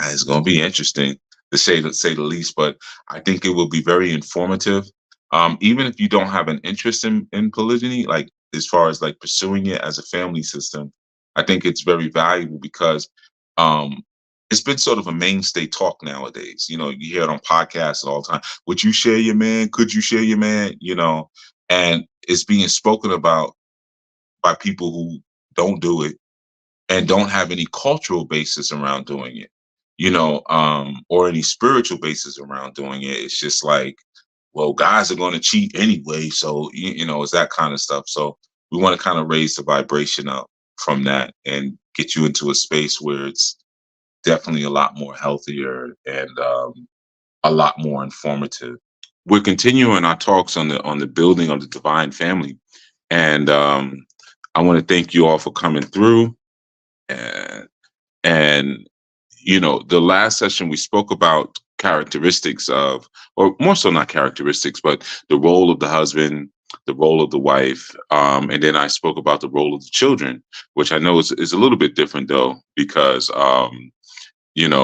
Speaker 1: it's going to be interesting to say the least, but I think it will be very informative. Even if you don't have an interest in polygyny, like as far as like pursuing it as a family system, I think it's very valuable because it's been sort of a mainstay talk nowadays. You hear it on podcasts all the time. Would you share your man? Could you share your man? And it's being spoken about by people who don't do it and don't have any cultural basis around doing it, or any spiritual basis around doing it. It's just like, well, guys are going to cheat anyway. So, it's that kind of stuff. So we want to kind of raise the vibration up from that and get you into a space where it's definitely a lot more healthier and a lot more informative. We're continuing our talks on the building of the divine family. And I want to thank you all for coming through. And the last session we spoke about characteristics of, or more so not characteristics, but the role of the husband, the role of the wife, and then I spoke about the role of the children, which I know is a little bit different though, because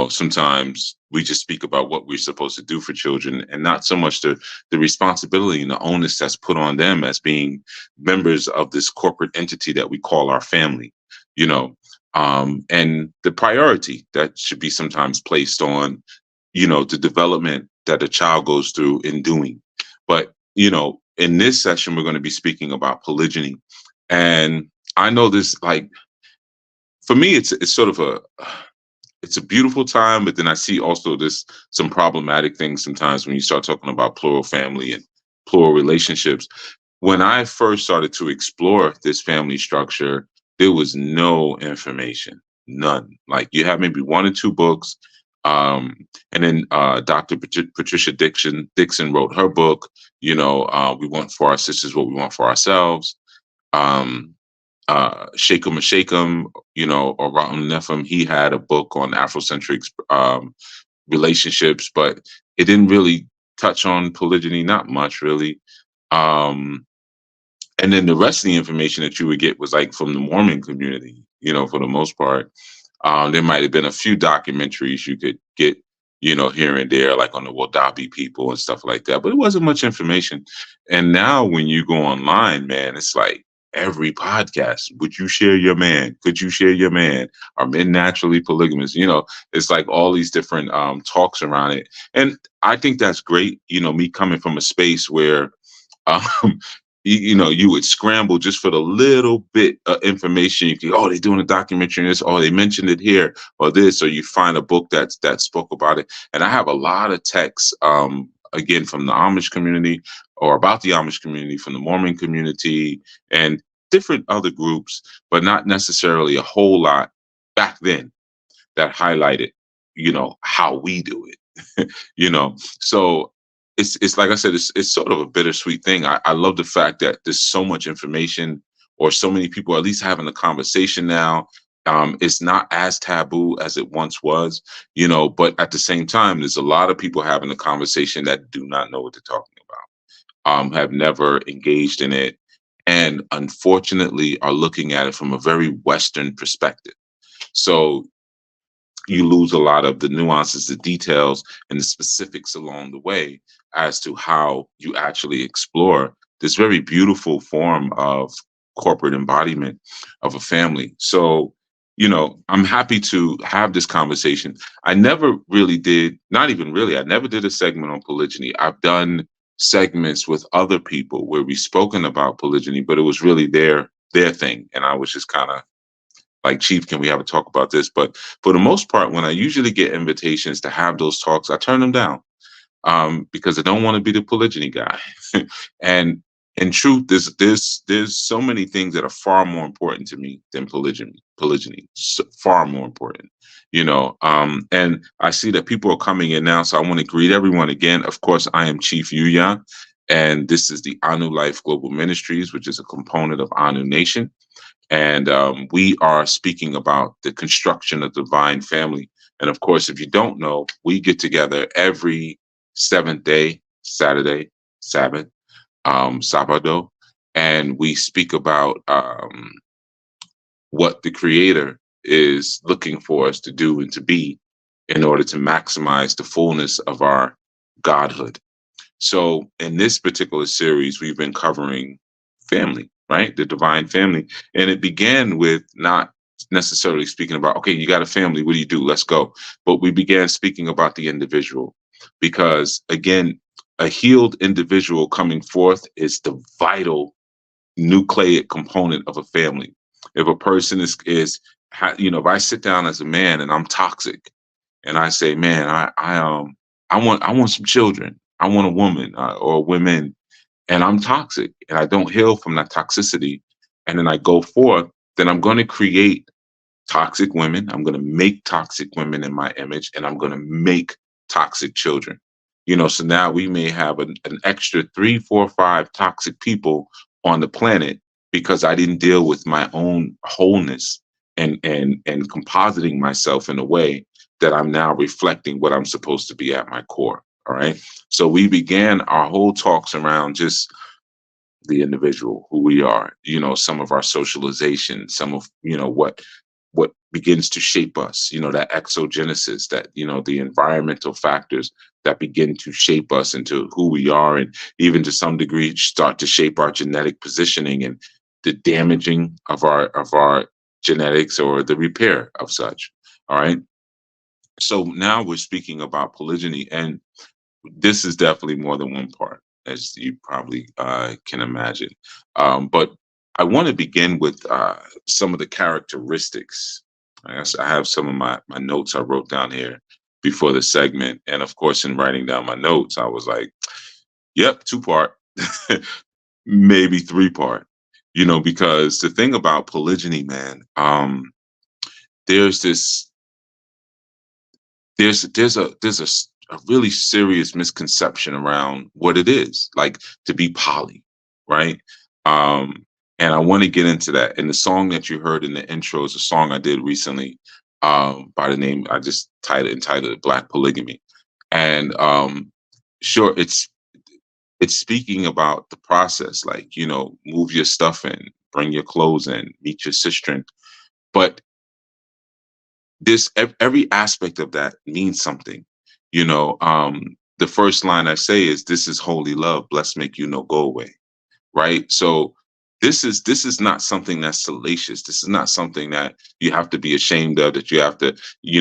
Speaker 1: sometimes We just speak about what we're supposed to do for children, and not so much the responsibility and the onus that's put on them as being members of this corporate entity that we call our family, you know, and the priority that should be sometimes placed on, the development that a child goes through in doing. But, in this session, we're going to be speaking about polygyny. And I know this, like, for me, it's sort of it's a beautiful time, but then I see also this some problematic things sometimes when you start talking about plural family and plural relationships. When I first started to explore this family structure, there was no information, none. Like you have maybe one or two books, and then Dr. Patricia Dixon wrote her book. We want for our sisters what we want for ourselves. Um, Shake 'em and Shake 'em, or Rotten Nephim, he had a book on Afrocentric relationships, but it didn't really touch on polygyny, not much really. Um, and then the rest of the information that you would get was like from the Mormon community, for the most part. There might have been a few documentaries you could get, here and there, like on the Wadabi people and stuff like that, but it wasn't much information. And now when you go online, man, it's like every podcast. Would you share your man? Could you share your man? Are men naturally polygamous? It's like all these different talks around it. And I think that's great. Me coming from a space where um, you would scramble just for the little bit of information. You could, oh, they're doing a documentary on this, oh, they mentioned it here, or this, or you find a book that spoke about it. And I have a lot of texts, again, from the Amish community or about the Amish community, from the Mormon community and different other groups, but not necessarily a whole lot back then that highlighted, how we do it. So it's like I said, it's sort of a bittersweet thing. I love the fact that there's so much information, or so many people at least having a conversation now. It's not as taboo as it once was, but at the same time, there's a lot of people having a conversation that do not know what they're talking about, have never engaged in it, and unfortunately are looking at it from a very Western perspective. So you lose a lot of the nuances, the details, and the specifics along the way as to how you actually explore this very beautiful form of corporate embodiment of a family. So, I'm happy to have this conversation. I never really did, not even really, I never did a segment on polygyny. I've done segments with other people where we've spoken about polygyny, but it was really their thing. And I was just kind of like, Chief, can we have a talk about this? But for the most part, when I usually get invitations to have those talks, I turn them down, because I don't want to be the polygyny guy. And in truth, there's so many things that are far more important to me than polygyny, far more important, and I see that people are coming in now. So I want to greet everyone again. Of course, I am Chief Yuya, and this is the Anu Life Global Ministries, which is a component of Anu Nation. And we are speaking about the construction of the divine family. And of course, if you don't know, we get together every seventh day, Saturday, Sabbath, Sabado, and we speak about what the Creator is looking for us to do and to be in order to maximize the fullness of our godhood. So in this particular series, we've been covering family, right? The divine family. And it began with not necessarily speaking about, okay, you got a family, what do you do? Let's go. But we began speaking about the individual, because again, a healed individual coming forth is the vital nucleic component of a family. If a person is if I sit down as a man and I'm toxic and I say, man, I want some children. I want a woman, or women, and I'm toxic and I don't heal from that toxicity, and then I go forth, then I'm going to create toxic women. I'm going to make toxic women in my image, and I'm going to make toxic children. So now we may have an extra 3, 4, 5 toxic people on the planet because I didn't deal with my own wholeness and compositing myself in a way that I'm now reflecting what I'm supposed to be at my core. All right. So we began our whole talks around just the individual, who we are, some of our socialization, some of, what begins to shape us, that exogenesis, that, the environmental factors that begin to shape us into who we are, and even to some degree start to shape our genetic positioning and the damaging of our genetics or the repair of such. All right. So now we're speaking about polygyny, and this is definitely more than one part, as you probably can imagine. But I want to begin with some of the characteristics. I guess I have some of my notes I wrote down here before the segment. And of course, in writing down my notes, I was like, yep, two part, maybe three part, because the thing about polygyny, man, there's this there's a really serious misconception around what it is like to be poly, right? Um, and I want to get into that. And the song that you heard in the intro is a song I did recently, by the name I just entitled it "Black Polygamy," and sure, it's speaking about the process, like move your stuff in, bring your clothes in, meet your sister, but every aspect of that means something. The first line I say is, "This is holy love, bless make you no go away," right? So this is not something that's salacious. This is not something that you have to be ashamed of, that you have to, you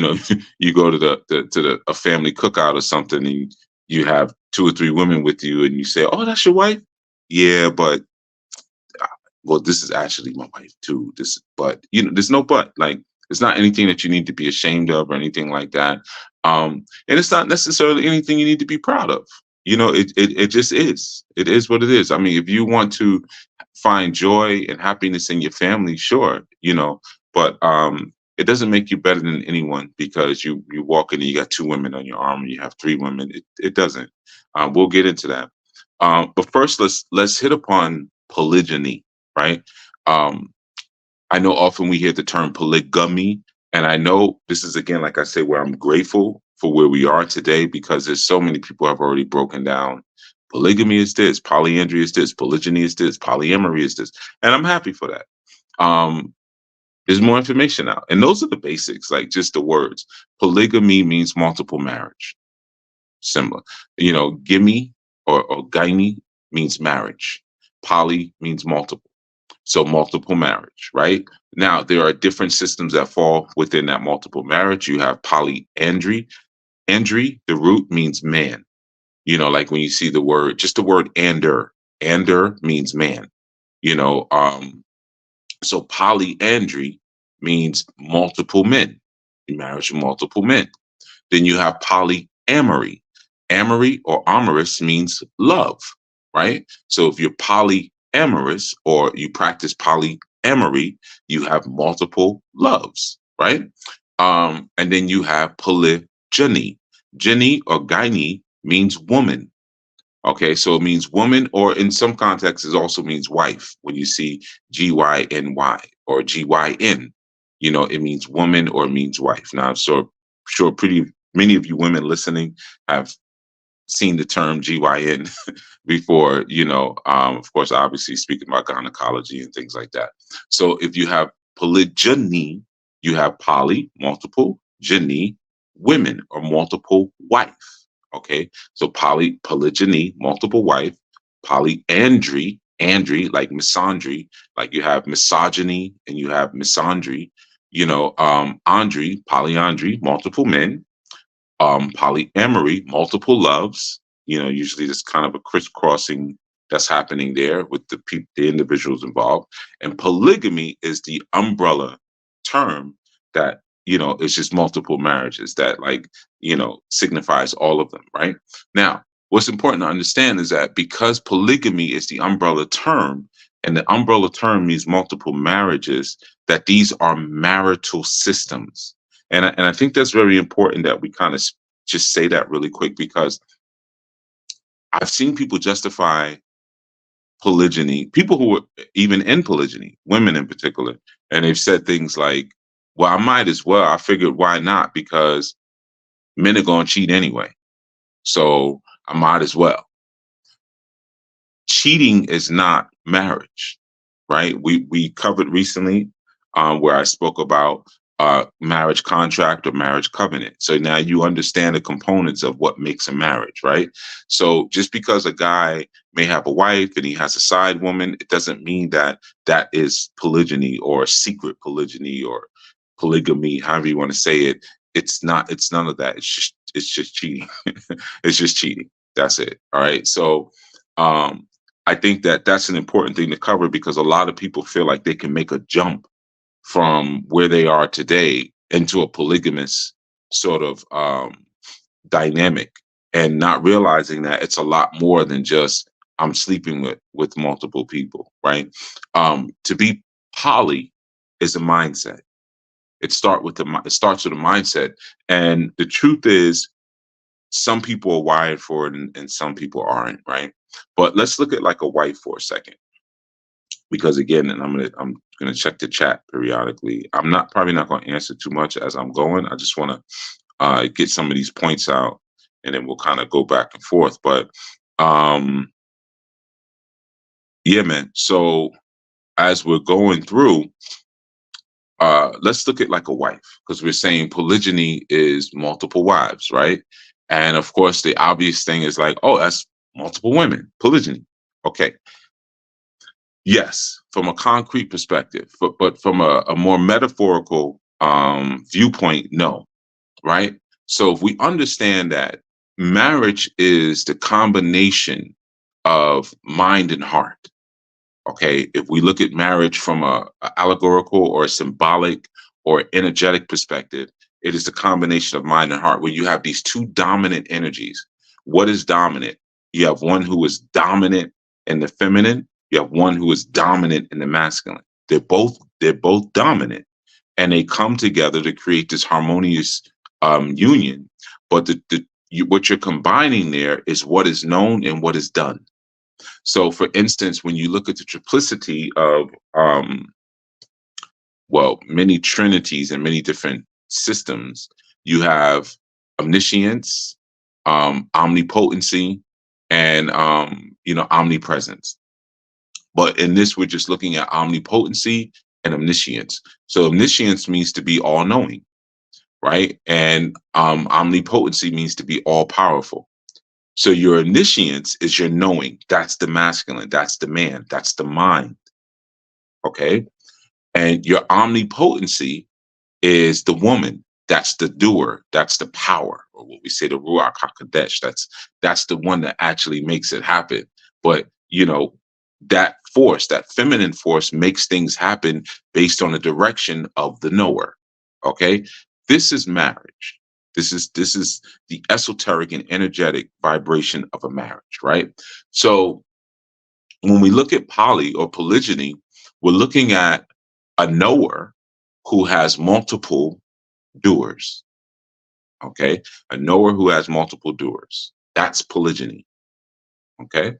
Speaker 1: go to the a family cookout or something, and you have two or three women with you, and you say, "Oh, that's your wife?" Yeah, but well, this is actually my wife too. But there's no but. Like, it's not anything that you need to be ashamed of or anything like that. And it's not necessarily anything you need to be proud of. It just is. It is what it is. I mean, if you want to find joy and happiness in your family, sure, but it doesn't make you better than anyone because you walk in and you got two women on your arm and you have three women. It doesn't. We'll get into that. But first, let's hit upon polygyny, right? Um, I know often we hear the term polygamy, and I know this is, again, like I say, where I'm grateful for where we are today, because there's so many people have already broken down polygamy is this, polyandry is this, polygyny is this, polyamory is this, and I'm happy for that. Um, there's more information out, and those are the basics, like just the words. Polygamy means multiple marriage, similar. Gimme or gyne means marriage. Poly means multiple. So multiple marriage, right? Now, there are different systems that fall within that multiple marriage. You have polyandry. Andry, the root means man. Like when you see just the word ander means man. You know, um, so polyandry means multiple men, marriage with multiple men. Then you have polyamory. Amory or amorous means love, right? So if you're polyamorous or you practice polyamory, you have multiple loves, right? And then you have polygyny. Gyne or gyne means woman. Okay, so it means woman, or in some contexts, it also means wife. When you see gyny or gyn, it means woman or it means wife. Now, I'm sure pretty many of you women listening have seen the term GYN before, of course, obviously speaking about gynecology and things like that. So if you have polygyny, you have poly, multiple, gyny, women or multiple wife. Okay, so polygyny, multiple wife, polyandry, like misandry, like you have misogyny and you have misandry, andry, polyandry, multiple men, polyamory, multiple loves, usually there's kind of a crisscrossing that's happening there with the individuals involved. And polygamy is the umbrella term that, it's just multiple marriages that, like, signifies all of them, right? Now, what's important to understand is that because polygamy is the umbrella term, and the umbrella term means multiple marriages, that these are marital systems. And I think that's very important that we kind of just say that really quick, because I've seen people justify polygyny, people who are even in polygyny, women in particular, and they've said things like, well, I might as well. I figured, why not? Because men are going to cheat anyway. So I might as well. Cheating is not marriage, right? We covered recently, where I spoke about marriage contract or marriage covenant. So now you understand the components of what makes a marriage, right? So just because a guy may have a wife and he has a side woman, it doesn't mean that that is polygyny or secret polygyny or polygamy, however you want to say it. It's not. It's none of that. It's just cheating. It's just cheating. That's it. All right. So I think that that's an important thing to cover because a lot of people feel like they can make a jump from where they are today into a polygamous sort of dynamic and not realizing that it's a lot more than just I'm sleeping with multiple people, right? To be poly is a mindset. It starts with a mindset, and the truth is, some people are wired for it, and some people aren't, right? But let's look at like a wife for a second, because again, and I'm gonna check the chat periodically. I'm not probably not gonna answer too much as I'm going. I just want to get some of these points out, and then we'll kind of go back and forth. But yeah, man. So as we're going through, let's look at like a wife, because we're saying polygyny is multiple wives, right? And of course, the obvious thing is like, oh, that's multiple women, polygyny. Okay. Yes, from a concrete perspective, but from a more metaphorical viewpoint, no, right? So if we understand that marriage is the combination of mind and heart, okay, if we look at marriage from a allegorical or a symbolic or energetic perspective, it is the combination of mind and heart where you have these two dominant energies. What is dominant? You have one who is dominant in the feminine. You have one who is dominant in the masculine. They're both dominant, and they come together to create this harmonious union. But what you're combining there is what is known and what is done. So, for instance, when you look at the triplicity of, many trinities and many different systems, you have omniscience, omnipotency, and, omnipresence. But in this, we're just looking at omnipotency and omniscience. So omniscience means to be all knowing, right? And omnipotency means to be all powerful. So your omniscience is your knowing. That's the masculine. That's the man. That's the mind. Okay. And your omnipotency is the woman. That's the doer. That's the power, or what we say, the Ruach HaKodesh. That's the one that actually makes it happen. But, that force, that feminine force makes things happen based on the direction of the knower. Okay. This is marriage. This is the esoteric and energetic vibration of a marriage, right? So when we look at poly or polygyny, we're looking at a knower who has multiple doers. Okay, a knower who has multiple doers. That's polygyny. Okay.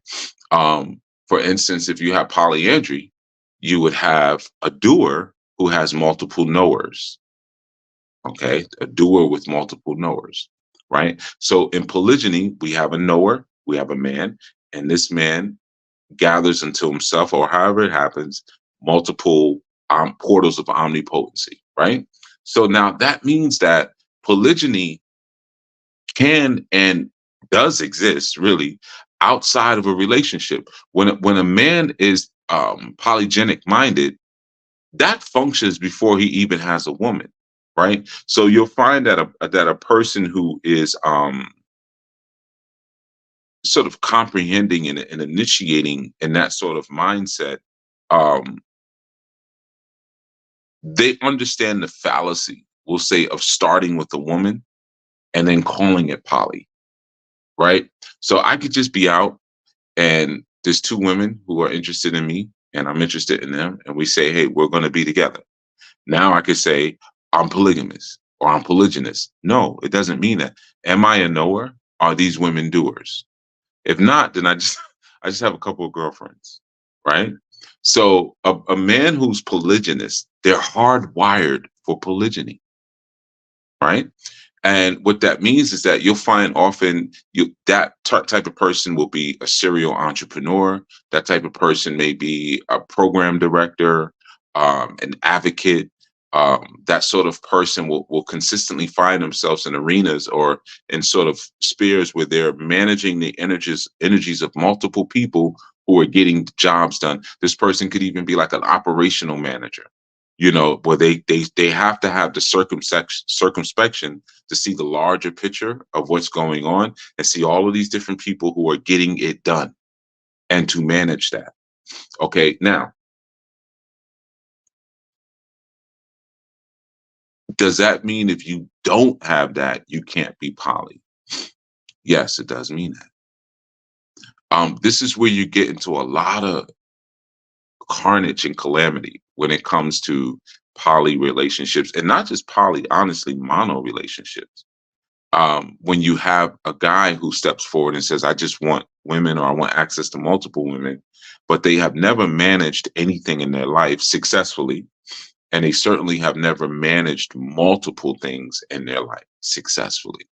Speaker 1: For instance, if you have polyandry, you would have a doer who has multiple knowers. Okay, a doer with multiple knowers, right? So in polygyny, we have a knower, we have a man, and this man gathers into himself, or however it happens, multiple portals of omnipotency, right? So now that means that polygyny can and does exist really outside of a relationship. When a man is polygenic minded, that functions before he even has a woman, right? So you'll find that a person who is sort of comprehending and initiating in that sort of mindset, they understand the fallacy, we'll say, of starting with a woman and then calling it poly, right? So I could just be out and there's two women who are interested in me and I'm interested in them, and we say, hey, we're going to be together. Now I could say I'm polygamous or I'm polygynous. No, it doesn't mean that. Am I a knower? Are these women doers? If not, then I just have a couple of girlfriends, right? So a man who's polygynous, they're hardwired for polygyny, right? And what that means is that you'll find often that type of person will be a serial entrepreneur. That type of person may be a program director, an advocate. That sort of person will consistently find themselves in arenas or in sort of spheres where they're managing the energies of multiple people who are getting jobs done. This person could even be like an operational manager, where they have to have the circumspection to see the larger picture of what's going on and see all of these different people who are getting it done and to manage that. Okay, now, does that mean if you don't have that, you can't be poly? Yes, it does mean that. This is where you get into a lot of carnage and calamity when it comes to poly relationships, and not just poly, honestly, mono relationships. When you have a guy who steps forward and says, I just want women or I want access to multiple women, but they have never managed anything in their life successfully. And they certainly have never managed multiple things in their life successfully.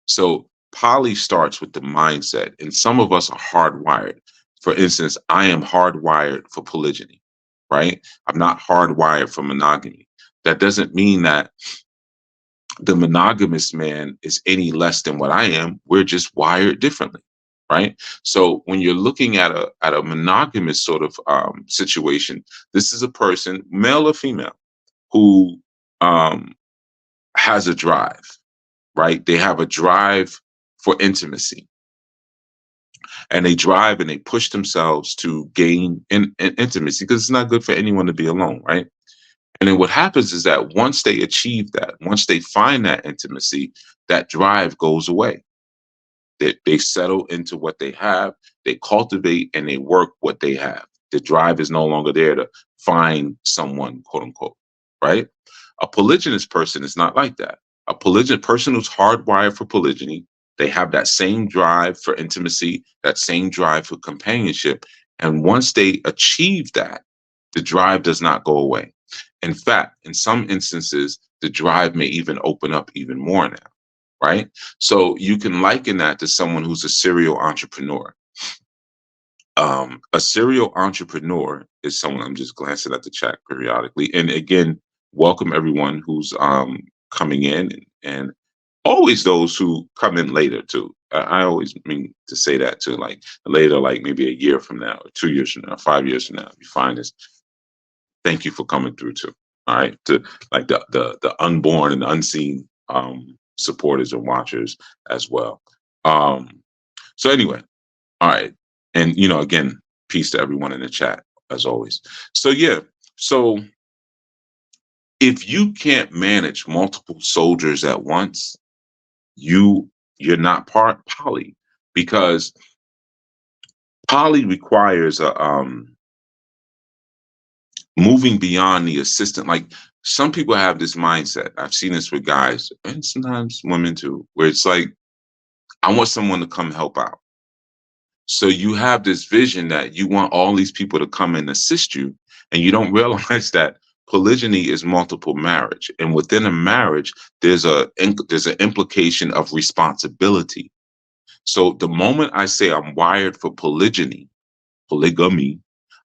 Speaker 1: So poly starts with the mindset, and some of us are hardwired. For instance, I am hardwired for polygyny, right? I'm not hardwired for monogamy. That doesn't mean that the monogamous man is any less than what I am. We're just wired differently, right? So when you're looking at a monogamous sort of situation, this is a person, male or female, who has a drive, right? They have a drive for intimacy, and they drive and they push themselves to gain intimacy because it's not good for anyone to be alone, right? And then what happens is that once they achieve that, once they find that intimacy, that drive goes away. They settle into what they have, they cultivate and they work what they have. The drive is no longer there to find someone, quote unquote, right? A polygynous person is not like that. A polygynous person who's hardwired for polygyny, they have that same drive for intimacy, that same drive for companionship. And once they achieve that, the drive does not go away. In fact, in some instances, the drive may even open up even more now, right? So you can liken that to someone who's a serial entrepreneur. A serial entrepreneur is someone, I'm just glancing at the chat periodically. And again, welcome everyone who's coming in, and always those who come in later too. I always mean to say that too, like later, like maybe a year from now, or 2 years from now, 5 years from now, you find this. Thank you for coming through too. All right, to like the unborn and unseen supporters and watchers as well. So anyway, all right, and again, peace to everyone in the chat as always. So yeah, so if you can't manage multiple soldiers at once, you're not part poly, because poly requires a moving beyond the assistant. Like, some people have this mindset. I've seen this with guys and sometimes women too, where it's like, I want someone to come help out. So you have this vision that you want all these people to come and assist you, and you don't realize that polygyny is multiple marriage, and within a marriage, there's an implication of responsibility. So the moment I say I'm wired for polygamy,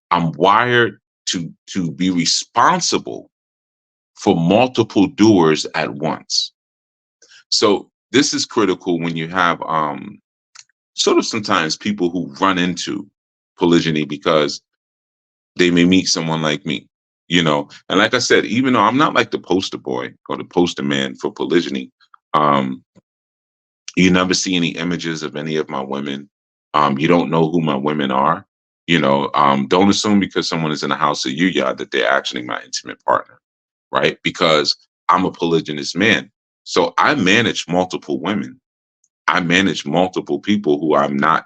Speaker 1: I'm wired to be responsible for multiple doers at once. So this is critical when you have sort of sometimes people who run into polygyny because they may meet someone like me, and like I said, even though I'm not like the poster boy or the poster man for polygyny, you never see any images of any of my women. You don't know who my women are. Don't assume because someone is in the house of Yuya that they're actually my intimate partner, right? Because I'm a polygynous man. So I manage multiple women. I manage multiple people who I'm not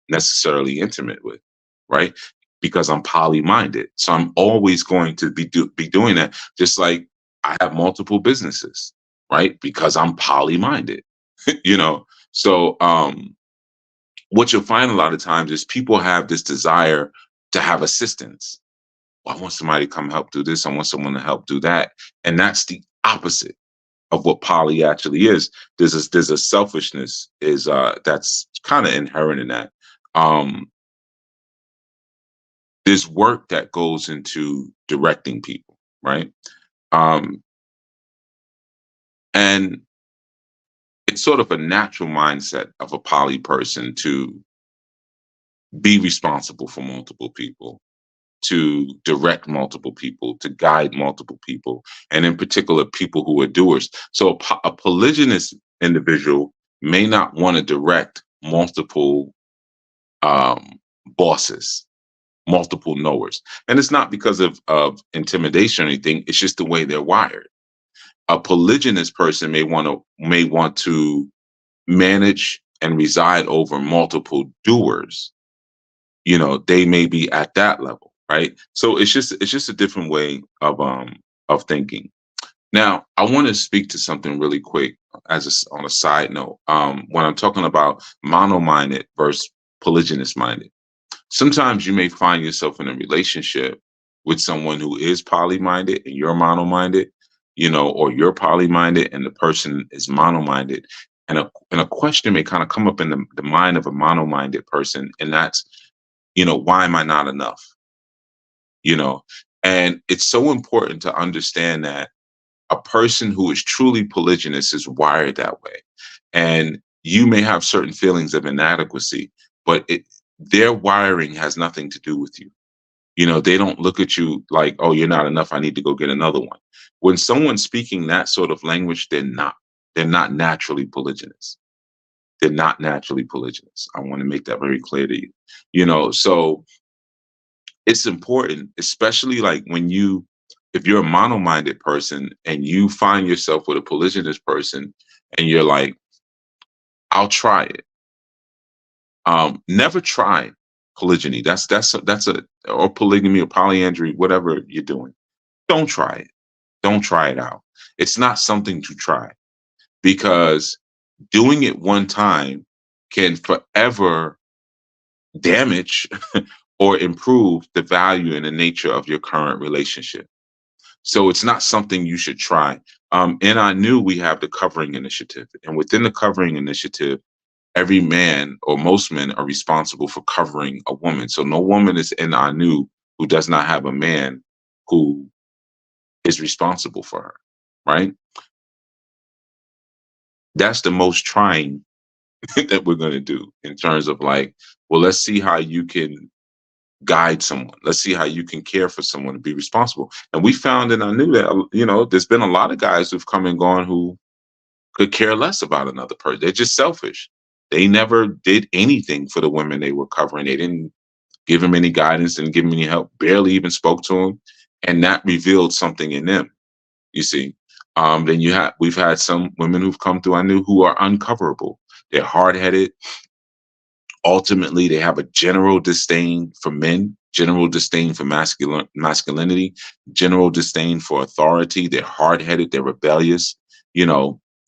Speaker 1: necessarily intimate with, right? Because I'm poly-minded. So I'm always going to be doing that. Just like I have multiple businesses, right? Because I'm poly-minded, So what you'll find a lot of times is people have this desire to have assistance. Well, I want somebody to come help do this. I want someone to help do that. And that's the opposite of what poly actually is. There's a selfishness that's kind of inherent in that. There's work that goes into directing people, right? Um, and it's sort of a natural mindset of a poly person to be responsible for multiple people, to direct multiple people, to guide multiple people, and in particular, people who are doers. So a polygynous individual may not want to direct multiple bosses, multiple knowers. And it's not because of intimidation or anything, it's just the way they're wired. A polygynous person may want to manage and reside over multiple doers. They may be at that level, right? So it's just a different way of thinking. Now, I want to speak to something really quick on a side note. When I'm talking about mono-minded versus polygynous minded, sometimes you may find yourself in a relationship with someone who is poly-minded and you're mono-minded, or you're poly-minded and the person is mono-minded. And a question may kind of come up in the mind of a mono-minded person, and that's, why am I not enough? You know, and it's so important to understand that a person who is truly polygynous is wired that way. And you may have certain feelings of inadequacy, but their wiring has nothing to do with you. They don't look at you like, oh, you're not enough, I need to go get another one. When someone's speaking that sort of language, they're not. They're not naturally polygynous. They're not naturally polygynous. I want to make that very clear to you. So it's important, especially like if you're a mono-minded person and you find yourself with a polygynous person and you're like, I'll try it. Never try polygyny. Or polygamy or polyandry, whatever you're doing. Don't try it. Don't try it out. It's not something to try, because doing it one time can forever damage or improve the value and the nature of your current relationship. So it's not something you should try. And I knew we have the covering initiative, and within the covering initiative, every man or most men are responsible for covering a woman. So no woman is in Anu who does not have a man who is responsible for her, right? That's the most trying that we're going to do in terms of like, well, let's see how you can guide someone. Let's see how you can care for someone and be responsible. And we found, and I knew that, there's been a lot of guys who've come and gone who could care less about another person. They're just selfish. They never did anything for the women they were covering. They didn't give them any guidance, didn't give them any help, barely even spoke to them. And that revealed something in them, you see. Then we've had some women who've come through, I knew, who are uncoverable. They're hard-headed. Ultimately, they have a general disdain for men, general disdain for masculinity, general disdain for authority. They're hard-headed. They're rebellious.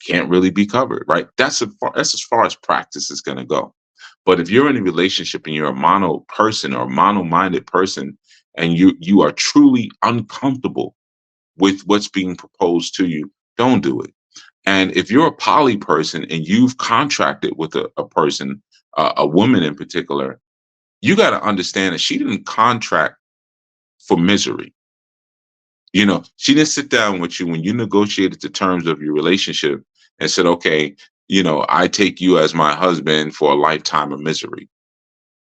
Speaker 1: Can't really be covered, right? That's as far as practice is going to go. But if you're in a relationship and you're a mono person or a mono-minded person, and you are truly uncomfortable with what's being proposed to you, don't do it. And if you're a poly person and you've contracted with a person, a woman in particular, you got to understand that she didn't contract for misery. She didn't sit down with you when you negotiated the terms of your relationship and said, okay, I take you as my husband for a lifetime of misery.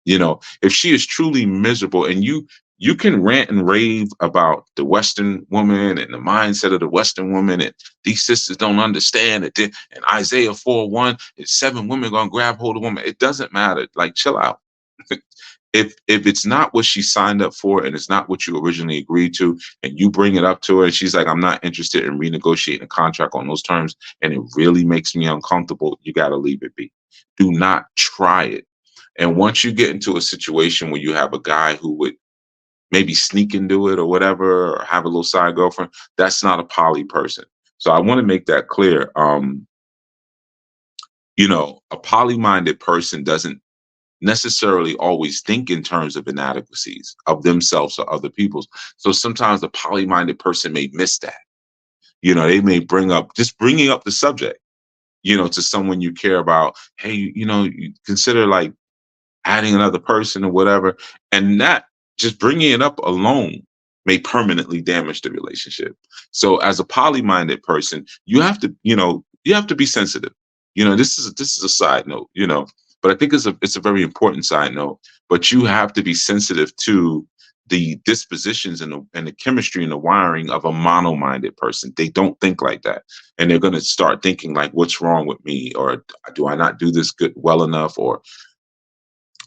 Speaker 1: If she is truly miserable, and you can rant and rave about the Western woman and the mindset of the Western woman, and these sisters don't understand it. And Isaiah 4:1, it's 7 women gonna grab hold of a woman. It doesn't matter. Like, chill out. If it's not what she signed up for and it's not what you originally agreed to, and you bring it up to her and she's like, I'm not interested in renegotiating a contract on those terms, and it really makes me uncomfortable, you got to leave it be. Do not try it. And once you get into a situation where you have a guy who would maybe sneak into it or whatever, or have a little side girlfriend, that's not a poly person. So I want to make that clear. A poly-minded person doesn't necessarily always think in terms of inadequacies of themselves or other people's. So sometimes a poly-minded person may miss that. They may bringing up the subject, to someone you care about. Hey, you consider like adding another person or whatever. And that, just bringing it up alone, may permanently damage the relationship. So as a poly-minded person, you have to, you have to be sensitive. This is a side note, but I think it's a very important side note. But you have to be sensitive to the dispositions and the chemistry and the wiring of a mono-minded person. They don't think like that, and they're going to start thinking like, "What's wrong with me?" Or "Do I not do this well enough?" Or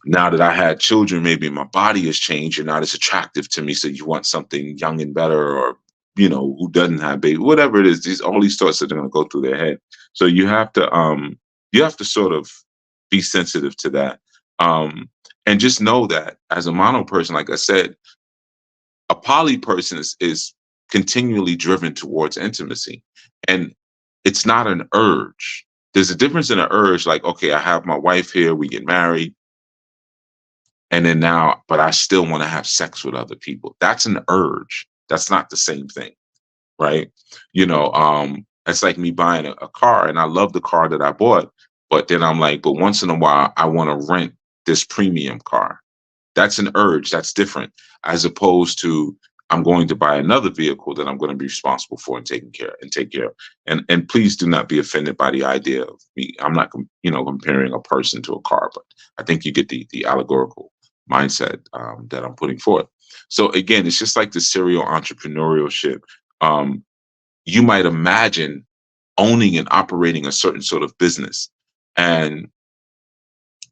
Speaker 1: now that I had children, maybe my body has changed. You're not as attractive to me, so you want something young and better, or who doesn't have baby, whatever it is. All these thoughts that are going to go through their head. So you have to sort of be sensitive to that, and just know that as a mono person, like I said, a poly person is continually driven towards intimacy, and it's not an urge. There's a difference in an urge, like, okay, I have my wife here, we get married, and then now, but I still want to have sex with other people. That's an urge. That's not the same thing, right? It's like me buying a car, and I love the car that I bought, but then I'm like, but once in a while, I want to rent this premium car. That's an urge. That's different, as opposed to I'm going to buy another vehicle that I'm going to be responsible for and take care of. And please do not be offended by the idea of me. I'm not comparing a person to a car, but I think you get the allegorical mindset that I'm putting forth. So again, it's just like the serial entrepreneurship. You might imagine owning and operating a certain sort of business, and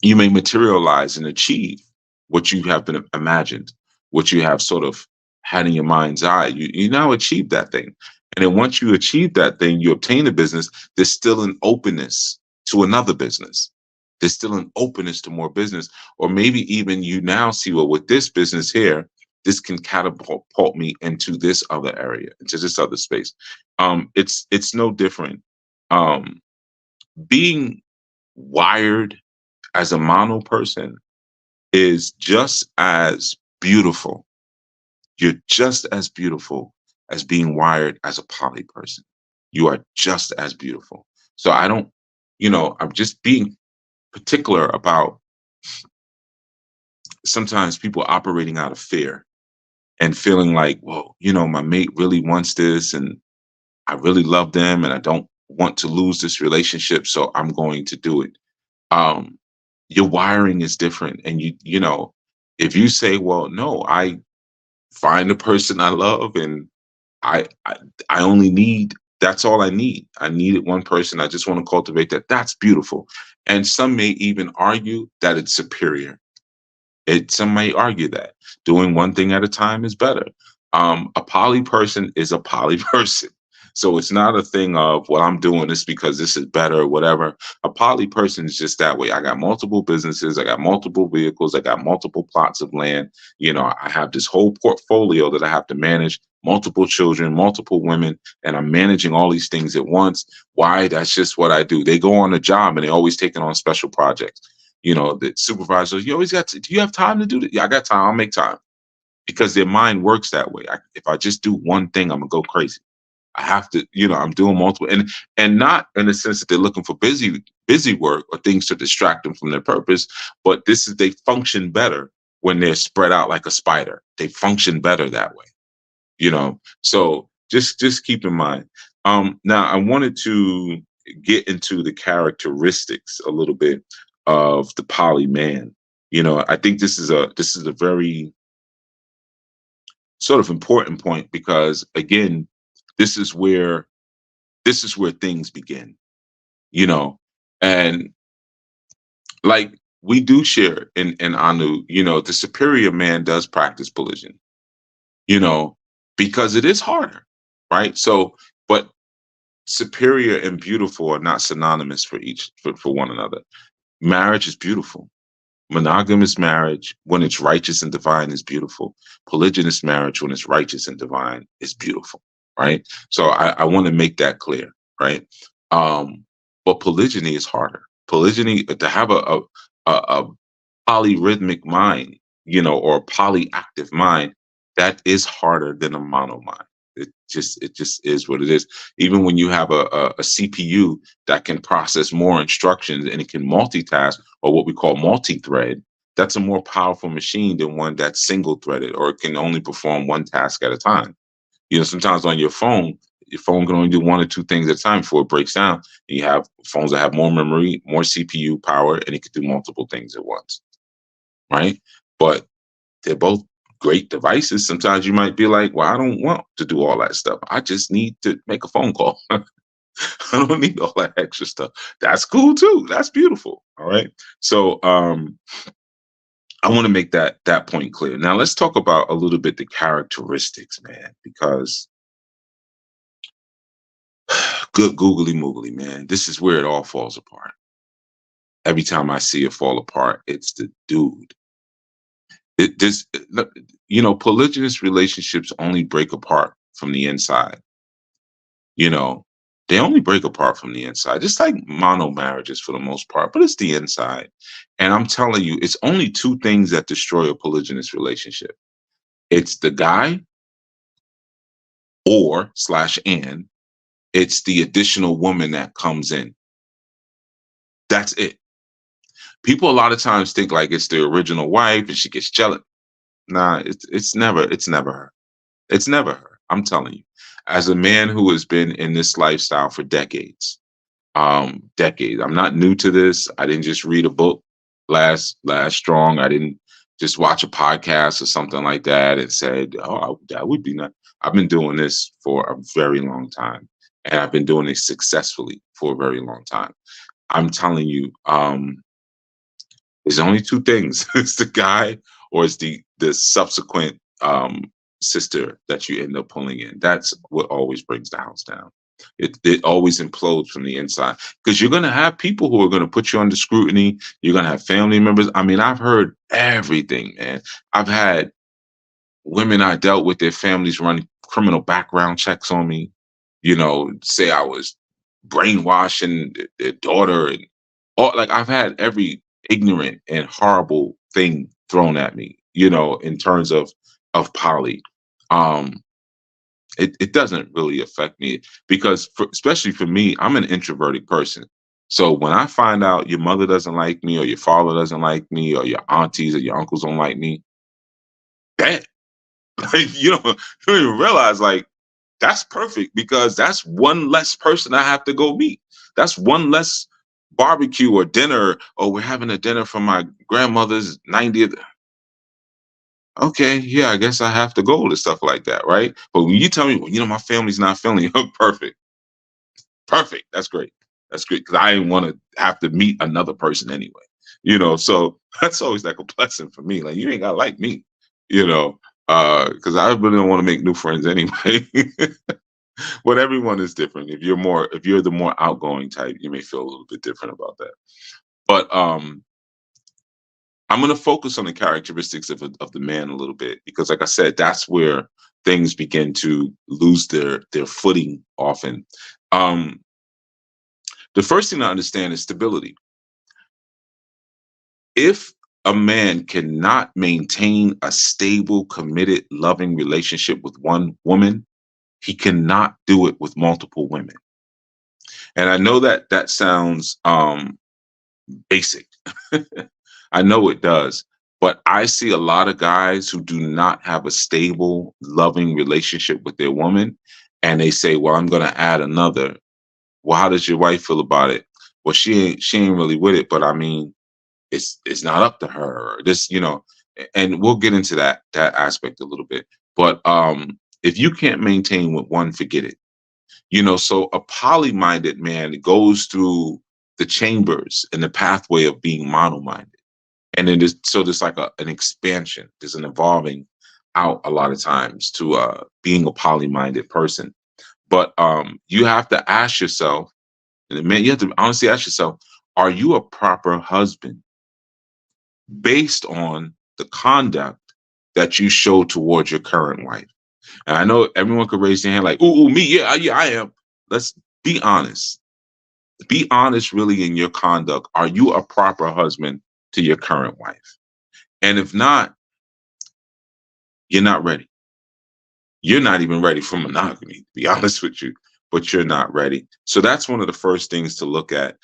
Speaker 1: you may materialize and achieve what you have been imagined, what you have sort of had in your mind's eye. You now achieve that thing. And then once you achieve that thing, you obtain a business, there's still an openness to another business. There's still an openness to more business. Or maybe even you now see, well, with this business here, this can catapult me into this other area, into this other space. It's no different. Being wired as a mono person is just as beautiful. You're just as beautiful as being wired as a poly person. You are just as beautiful. So I'm just being particular about sometimes people operating out of fear and feeling like, well, my mate really wants this and I really love them and I don't want to lose this relationship, so I'm going to do it. Your wiring is different. And if you say, well, no, I find the person I love and I, I I only need, that's all I need. I needed one person. I just want to cultivate that. That's beautiful. And some may even argue that it's superior. Some may argue that doing one thing at a time is better. A poly person is a poly person. So it's not a thing of, well, I'm doing this because this is better or whatever. A poly person is just that way. I got multiple businesses. I got multiple vehicles. I got multiple plots of land. I have this whole portfolio that I have to manage, multiple children, multiple women, and I'm managing all these things at once. Why? That's just what I do. They go on a job and they're always taking on special projects. The supervisors, you always do you have time to do that? Yeah, I got time. I'll make time, because their mind works that way. If I just do one thing, I'm gonna go crazy. I have to, I'm doing multiple, and not in the sense that they're looking for busy work or things to distract them from their purpose, but they function better when they're spread out like a spider. They function better that way, So just keep in mind. Now I wanted to get into the characteristics a little bit of the poly man. I think this is a very sort of important point, because again, this is where things begin, and like we do share in Anu, the superior man does practice polygamy, because it is harder, right? So, but superior and beautiful are not synonymous for one another. Marriage is beautiful. Monogamous marriage, when it's righteous and divine, is beautiful. Polygynous marriage, when it's righteous and divine, is beautiful, right? So I want to make that clear, right? But polygyny is harder. Polygyny, to have a polyrhythmic mind, or a polyactive mind, that is harder than a mono mind. It just is what it is. Even when you have a CPU that can process more instructions and it can multitask, or what we call multi-thread, that's a more powerful machine than one that's single threaded or can only perform one task at a time. Sometimes on your phone can only do one or two things at a time before it breaks down. And you have phones that have more memory, more CPU power, and it can do multiple things at once, right? But they're both great devices. Sometimes you might be like, well, I don't want to do all that stuff. I just need to make a phone call. I don't need all that extra stuff. That's cool too. That's beautiful. All right. So I want to make that point clear. Now let's talk about a little bit the characteristics, man, because good googly moogly, man. This is where it all falls apart. Every time I see it fall apart, it's the dude. Polygynous relationships only break apart from the inside. They only break apart from the inside, just like mono marriages for the most part, but it's the inside. And I'm telling you, it's only two things that destroy a polygynous relationship. It's the guy or / and it's the additional woman that comes in. That's it. People a lot of times think like it's the original wife and she gets jealous. Nah, it's never her. It's never her. I'm telling you. As a man who has been in this lifestyle for decades. Decades. I'm not new to this. I didn't just read a book last strong. I didn't just watch a podcast or something like that and said, oh, that would be nice. I've been doing this for a very long time. And I've been doing it successfully for a very long time. I'm telling you, there's only two things. It's the guy or it's the subsequent sister that you end up pulling in. That's what always brings the house down. It always implodes from the inside because you're going to have people who are going to put you under scrutiny. You're going to have family members. I mean, I've heard everything, man. I've had women I dealt with, their families running criminal background checks on me, say I was brainwashing their daughter and all. Like I've had every ignorant and horrible thing thrown at me, in terms of poly. It doesn't really affect me because especially for me, I'm an introverted person. So when I find out your mother doesn't like me or your father doesn't like me or your aunties or your uncles don't like me, that like, you don't even realize like that's perfect because that's one less person I have to go meet. That's one less barbecue or dinner, or we're having a dinner for my grandmother's 90th. Okay, yeah, I guess I have to go to stuff like that, right? But when you tell me, well, my family's not feeling you, perfect. That's great. That's great because I didn't want to have to meet another person anyway, So that's always like a blessing for me. Like you ain't gotta like me, because I really don't want to make new friends anyway. But everyone is different. If you're the more outgoing type, you may feel a little bit different about that. But I'm going to focus on the characteristics of the man a little bit because, like I said, that's where things begin to lose their footing often. The first thing to understand is stability. If a man cannot maintain a stable, committed, loving relationship with one woman, he cannot do it with multiple women. And I know that sounds basic. I know it does, but I see a lot of guys who do not have a stable, loving relationship with their woman. And they say, well, I'm going to add another. Well, how does your wife feel about it? Well, she ain't really with it, but I mean, it's not up to her. This, and we'll get into that aspect a little bit. But if you can't maintain with one, forget it. So a poly-minded man goes through the chambers and the pathway of being mono-minded. And then there's like an expansion. There's an evolving out a lot of times to being a poly-minded person. But you have to ask yourself, and man, you have to honestly ask yourself, are you a proper husband based on the conduct that you show towards your current wife? And I know everyone could raise their hand like, ooh, me, yeah, I am. Let's be honest. Be honest really in your conduct. Are you a proper husband to your current wife? And if not, you're not ready. You're not even ready for monogamy, to be honest with you, but you're not ready. So that's one of the first things to look at.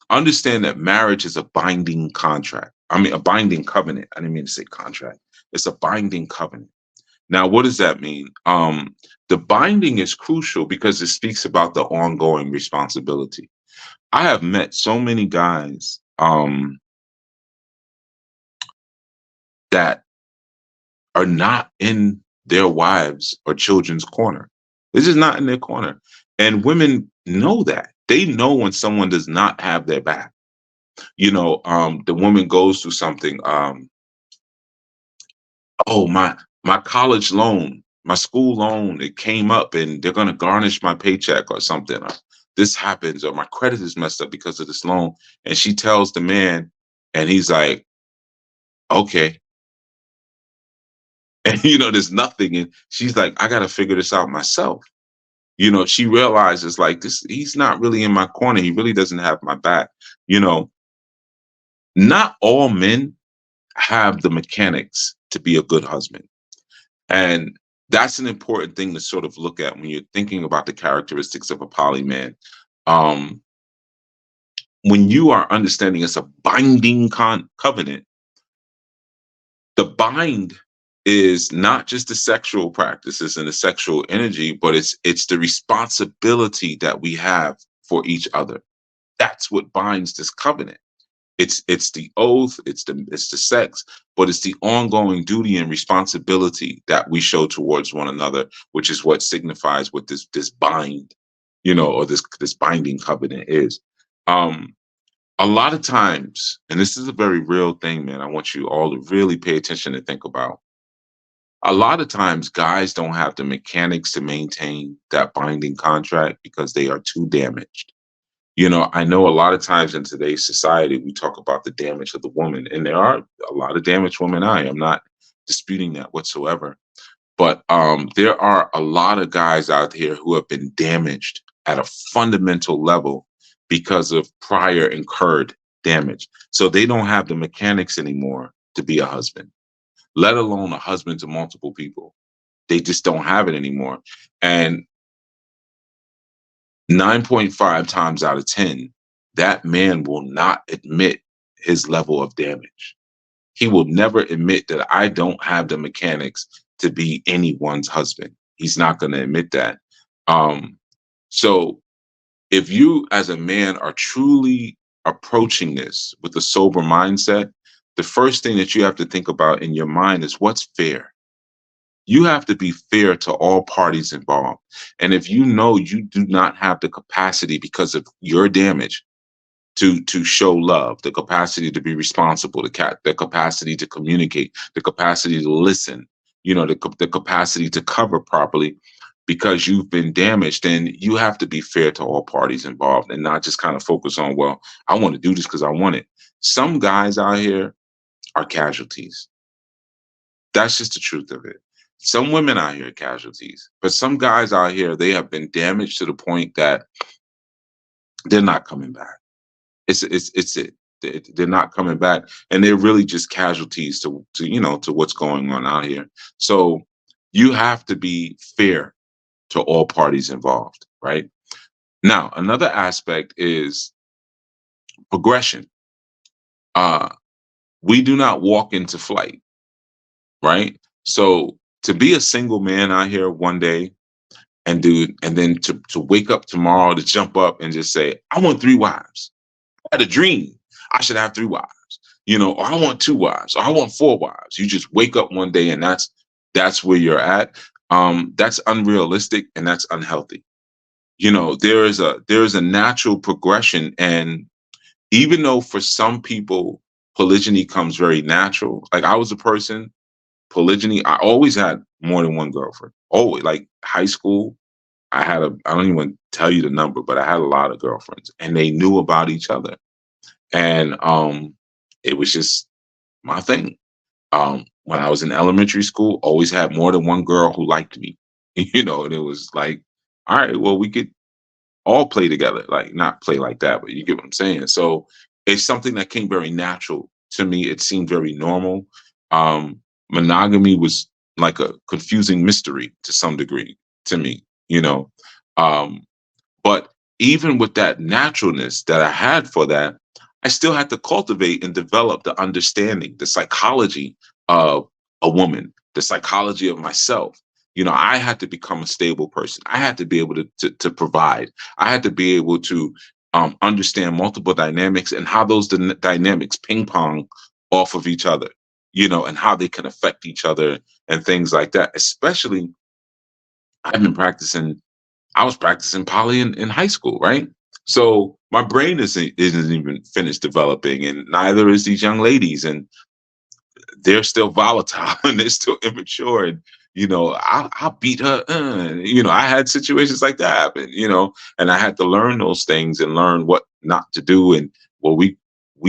Speaker 1: Understand that marriage is a binding contract. a binding covenant. I didn't mean to say contract. It's a binding covenant. Now, what does that mean? The binding is crucial because it speaks about the ongoing responsibility. I have met so many guys that are not in their wives or children's corner. This is not in their corner. And women know that. They know when someone does not have their back. The woman goes through something. Oh, my college loan, my school loan, it came up and they're gonna garnish my paycheck or something. Or this happens, or my credit is messed up because of this loan. And she tells the man, and he's like, okay. And there's nothing. And she's like, I gotta figure this out myself. She realizes like this, he's not really in my corner. He really doesn't have my back. Not all men have the mechanics to be a good husband. And that's an important thing to sort of look at when you're thinking about the characteristics of a poly man. When you are understanding it's a binding covenant, the bind is not just the sexual practices and the sexual energy, but it's the responsibility that we have for each other. That's what binds this covenant. It's the oath, it's the sex, but it's the ongoing duty and responsibility that we show towards one another, which is what signifies what this bind, or this binding covenant is. A lot of times, and this is a very real thing, man, I want you all to really pay attention and think about. A lot of times guys don't have the mechanics to maintain that binding contract because they are too damaged. I know a lot of times in today's society, we talk about the damage of the woman, and there are a lot of damaged women. I am not disputing that whatsoever. But there are a lot of guys out here who have been damaged at a fundamental level because of prior incurred damage. So they don't have the mechanics anymore to be a husband, let alone a husband to multiple people. They just don't have it anymore. And 9.5 times out of 10, that man will not admit his level of damage. He will never admit that I don't have the mechanics to be anyone's husband. He's not going to admit that. So if you as a man are truly approaching this with a sober mindset, the first thing that you have to think about in your mind is what's fair. You have to be fair to all parties involved. And if you know you do not have the capacity because of your damage to show love, the capacity to be responsible, the capacity to communicate, the capacity to listen, the capacity to cover properly because you've been damaged, then you have to be fair to all parties involved and not just kind of focus on, well, I want to do this because I want it. Some guys out here are casualties. That's just the truth of it. Some women out here are casualties, but some guys out here, they have been damaged to the point that they're not coming back. It's it. They're not coming back, and they're really just casualties to what's going on out here. So you have to be fair to all parties involved, right? Now, another aspect is progression. We do not walk into flight, right? So to be a single man out here one day and then to wake up tomorrow to jump up and just say, I want 3 wives. I had a dream. I should have 3 wives, or I want 2 wives, or I want 4 wives. You just wake up one day and that's where you're at. That's unrealistic and that's unhealthy. There is a natural progression. And even though for some people, polygyny comes very natural, like I was a person, polygyny, I always had more than one girlfriend. Always, like high school, I don't even tell you the number, but I had a lot of girlfriends and they knew about each other. And it was just my thing. When I was in elementary school, always had more than one girl who liked me, and it was like, all right, well, we could all play together, like not play like that, but you get what I'm saying. So it's something that came very natural to me. It seemed very normal. Monogamy was like a confusing mystery to some degree to me, but even with that naturalness that I had for that, I still had to cultivate and develop the understanding, the psychology of a woman, the psychology of myself. I had to become a stable person. I had to be able to provide. I had to be able to understand multiple dynamics and how those dynamics ping pong off of each other, and how they can affect each other and things like that. Especially, I've been practicing I was practicing poly in high school, right? So my brain isn't even finished developing, and neither is these young ladies, and they're still volatile and they're still immature. And I'll beat her. I had situations like that happen. And I had to learn those things and learn what not to do. And well, we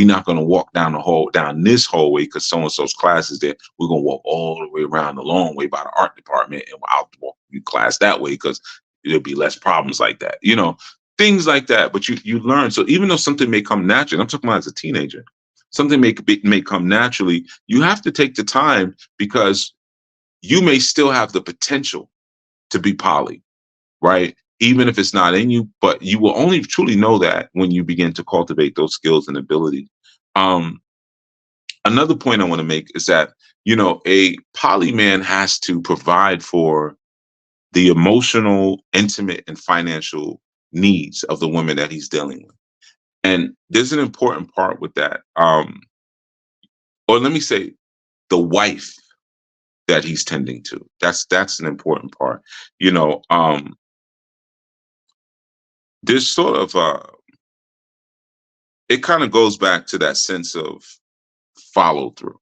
Speaker 1: not going to walk down this hallway because so and so's class is there. We're going to walk all the way around the long way by the art department, and I'll walk you class that way because there'll be less problems like that. Things like that. But you learn. So even though something may come naturally, I'm talking about as a teenager, something may come naturally. You have to take the time because you may still have the potential to be poly, right? Even if it's not in you, but you will only truly know that when you begin to cultivate those skills and abilities. Another point I want to make is that, a poly man has to provide for the emotional, intimate, and financial needs of the women that he's dealing with. And there's an important part with that. Or let me say, the wife that he's tending to. That's an important part. There's sort of it kind of goes back to that sense of follow through.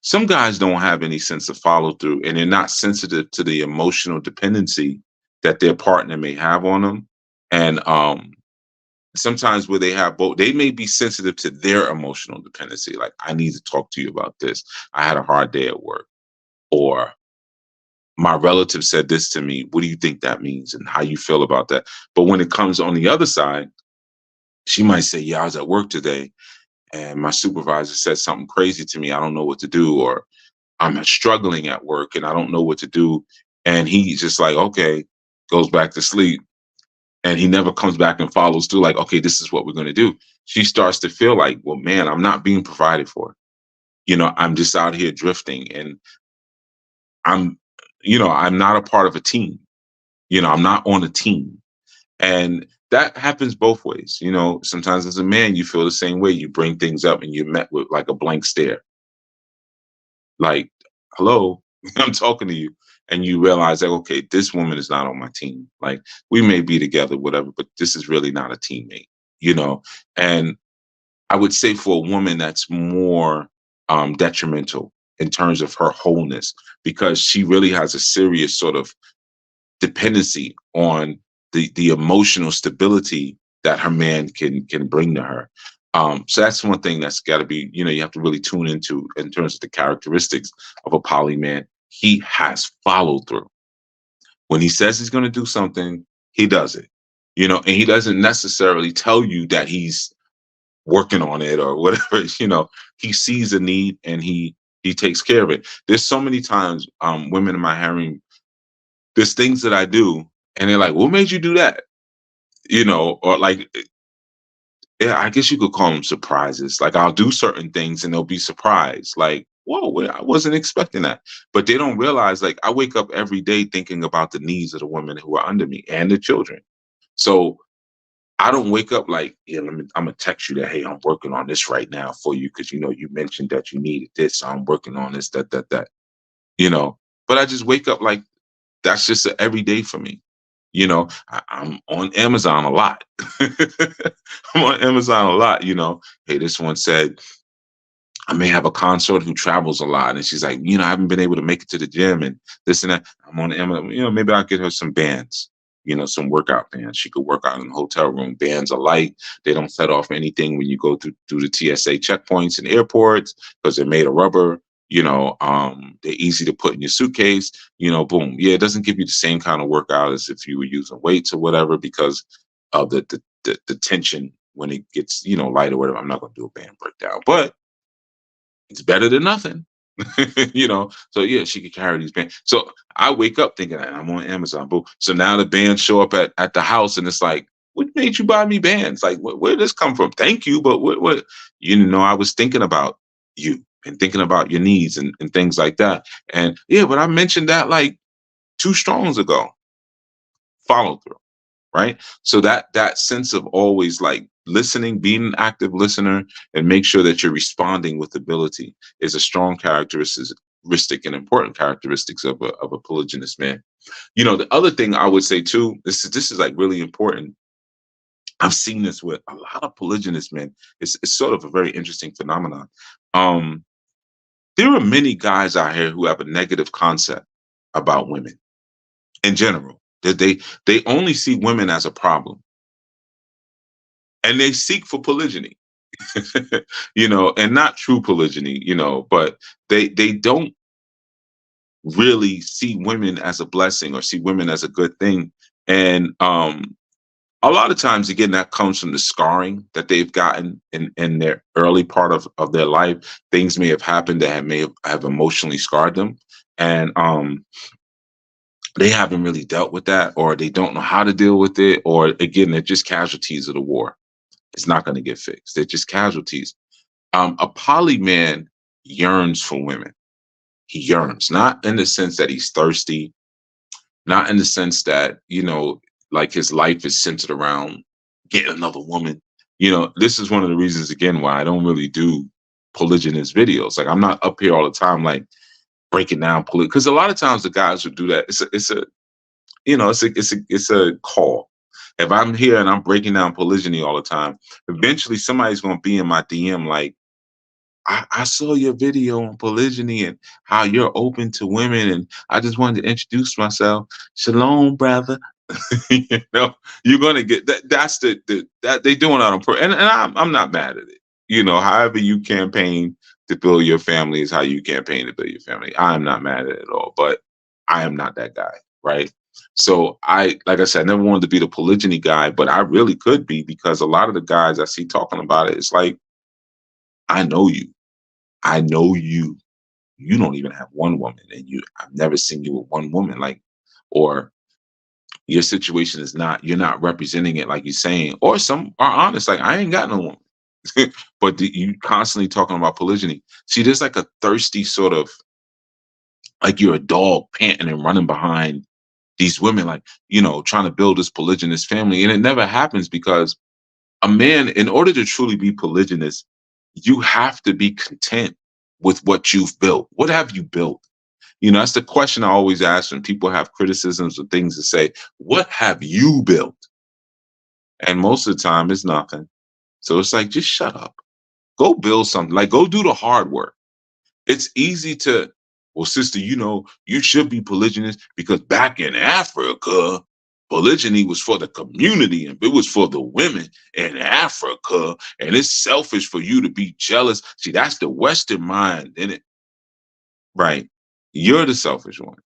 Speaker 1: Some guys don't have any sense of follow through, and they're not sensitive to the emotional dependency that their partner may have on them. And sometimes where they have both, they may be sensitive to their emotional dependency. Like, I need to talk to you about this. I had a hard day at work, or my relative said this to me. What do you think that means, and how you feel about that? But when it comes on the other side, she might say, yeah, I was at work today and my supervisor said something crazy to me. I don't know what to do, or I'm struggling at work and I don't know what to do. And he's just like, okay, goes back to sleep. And he never comes back and follows through, like, okay, this is what we're going to do. She starts to feel like, well, man, I'm not being provided for. I'm just out here drifting, and I'm, I'm not a part of a team. I'm not on a team. And that happens both ways. Sometimes as a man, you feel the same way. You bring things up and you're met with like a blank stare. Like, hello, I'm talking to you. And you realize that, okay, this woman is not on my team. Like, we may be together, whatever, but this is really not a teammate, And I would say for a woman, that's more detrimental in terms of her wholeness, because she really has a serious sort of dependency on the emotional stability that her man can bring to her. So that's one thing that's got to be, you have to really tune into in terms of the characteristics of a poly man. He has follow through. When he says he's going to do something, he does it, and he doesn't necessarily tell you that he's working on it or whatever. He sees a need and he takes care of it. There's so many times women in my harem, there's things that I do and they're like, what made you do that? Or like, yeah, I guess you could call them surprises. Like, I'll do certain things and they'll be surprised. Like, whoa, I wasn't expecting that. But they don't realize, like, I wake up every day thinking about the needs of the women who are under me and the children. So I don't wake up like, yeah, I'm gonna text you that, hey, I'm working on this right now for you because you mentioned that you needed this. So I'm working on this, that. But I just wake up like that's just an everyday for me. I'm on Amazon a lot. I'm on Amazon a lot. Hey, this one said, I may have a consort who travels a lot. And she's like, I haven't been able to make it to the gym and this and that. I'm on Amazon, maybe I'll get her some bands, some workout bands. She could work out in the hotel room. Bands are light. They don't set off anything when you go through the TSA checkpoints and airports because they're made of rubber. They're easy to put in your suitcase, boom. Yeah, it doesn't give you the same kind of workout as if you were using weights or whatever because of the tension when it gets, light or whatever. I'm not going to do a band breakdown, but it's better than nothing. So yeah, she could carry these bands. So I wake up thinking I'm on Amazon, boom. So now the bands show up at the house and it's like, what made you buy me bands? Like, where did this come from? Thank you, but what? You know, I was thinking about you and thinking about your needs and things like that. And yeah, but I mentioned that like 2 strongs ago. Follow through, right? So that sense of always like listening, being an active listener, and make sure that you're responding with ability is a strong characteristic and important characteristics of a polygynous man. You know, the other thing I would say too, this is like really important. I've seen this with a lot of polygynous men. It's sort of a very interesting phenomenon. Um, there are many guys out here who have a negative concept about women in general. That they only see women as a problem, and they seek for polygyny. You know, and not true polygyny. You know, but they don't really see women as a blessing or see women as a good thing. And a lot of times, again, that comes from the scarring that they've gotten in their early part of their life. Things may have happened that have emotionally scarred them. And they haven't really dealt with that, or they don't know how to deal with it, or again, they're just casualties of the war. It's not going to get fixed. They're just casualties. A poly man yearns for women. He yearns, not in the sense that he's thirsty, not in the sense that, you know, like his life is centered around getting another woman. You know, this is one of the reasons, again, why I don't really do polygynous videos. Like, I'm not up here all the time, like breaking down because a lot of times the guys who do that, it's a you know, it's a call. If I'm here and I'm breaking down polygyny all the time, eventually somebody's going to be in my DM like, I saw your video on polygyny and how you're open to women, and I just wanted to introduce myself. Shalom, brother. You know, you're gonna get that. That's that they doing it on purpose, and I'm not mad at it. You know, however you campaign to build your family is how you campaign to build your family. I'm not mad at it at all, but I am not that guy, right? So like I said, I never wanted to be the polygyny guy, but I really could be, because a lot of the guys I see talking about it, it's like, I know you. I know you. You don't even have one woman, and I've never seen you with one woman, like, or your situation is not, you're not representing it like you're saying, or some are honest, like, I ain't got no woman. But you constantly talking about polygyny. See, there's like a thirsty sort of, like you're a dog panting and running behind these women, like, you know, trying to build this polygynous family. And it never happens, because a man, in order to truly be polygynous, you have to be content with what you've built. What have you built? You know, that's the question I always ask when people have criticisms or things to say. What have you built? And most of the time, it's nothing. So it's like, just shut up. Go build something. Like, go do the hard work. It's easy to, well, sister, you know, you should be polygynous because back in Africa, polygyny was for the community and it was for the women in Africa. And it's selfish for you to be jealous. See, that's the Western mind, isn't it? Right. You're the selfish one.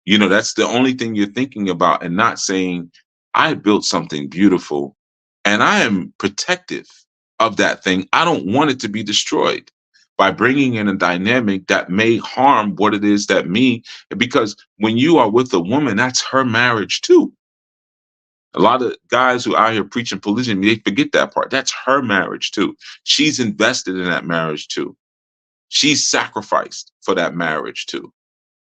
Speaker 1: You know, that's the only thing you're thinking about, and not saying, I built something beautiful and I am protective of that thing. I don't want it to be destroyed by bringing in a dynamic that may harm what it is that me, because when you are with a woman, that's her marriage too. A lot of guys who are out here preaching polygyny, they forget that part. That's her marriage too. She's invested in that marriage too. She's sacrificed for that marriage too,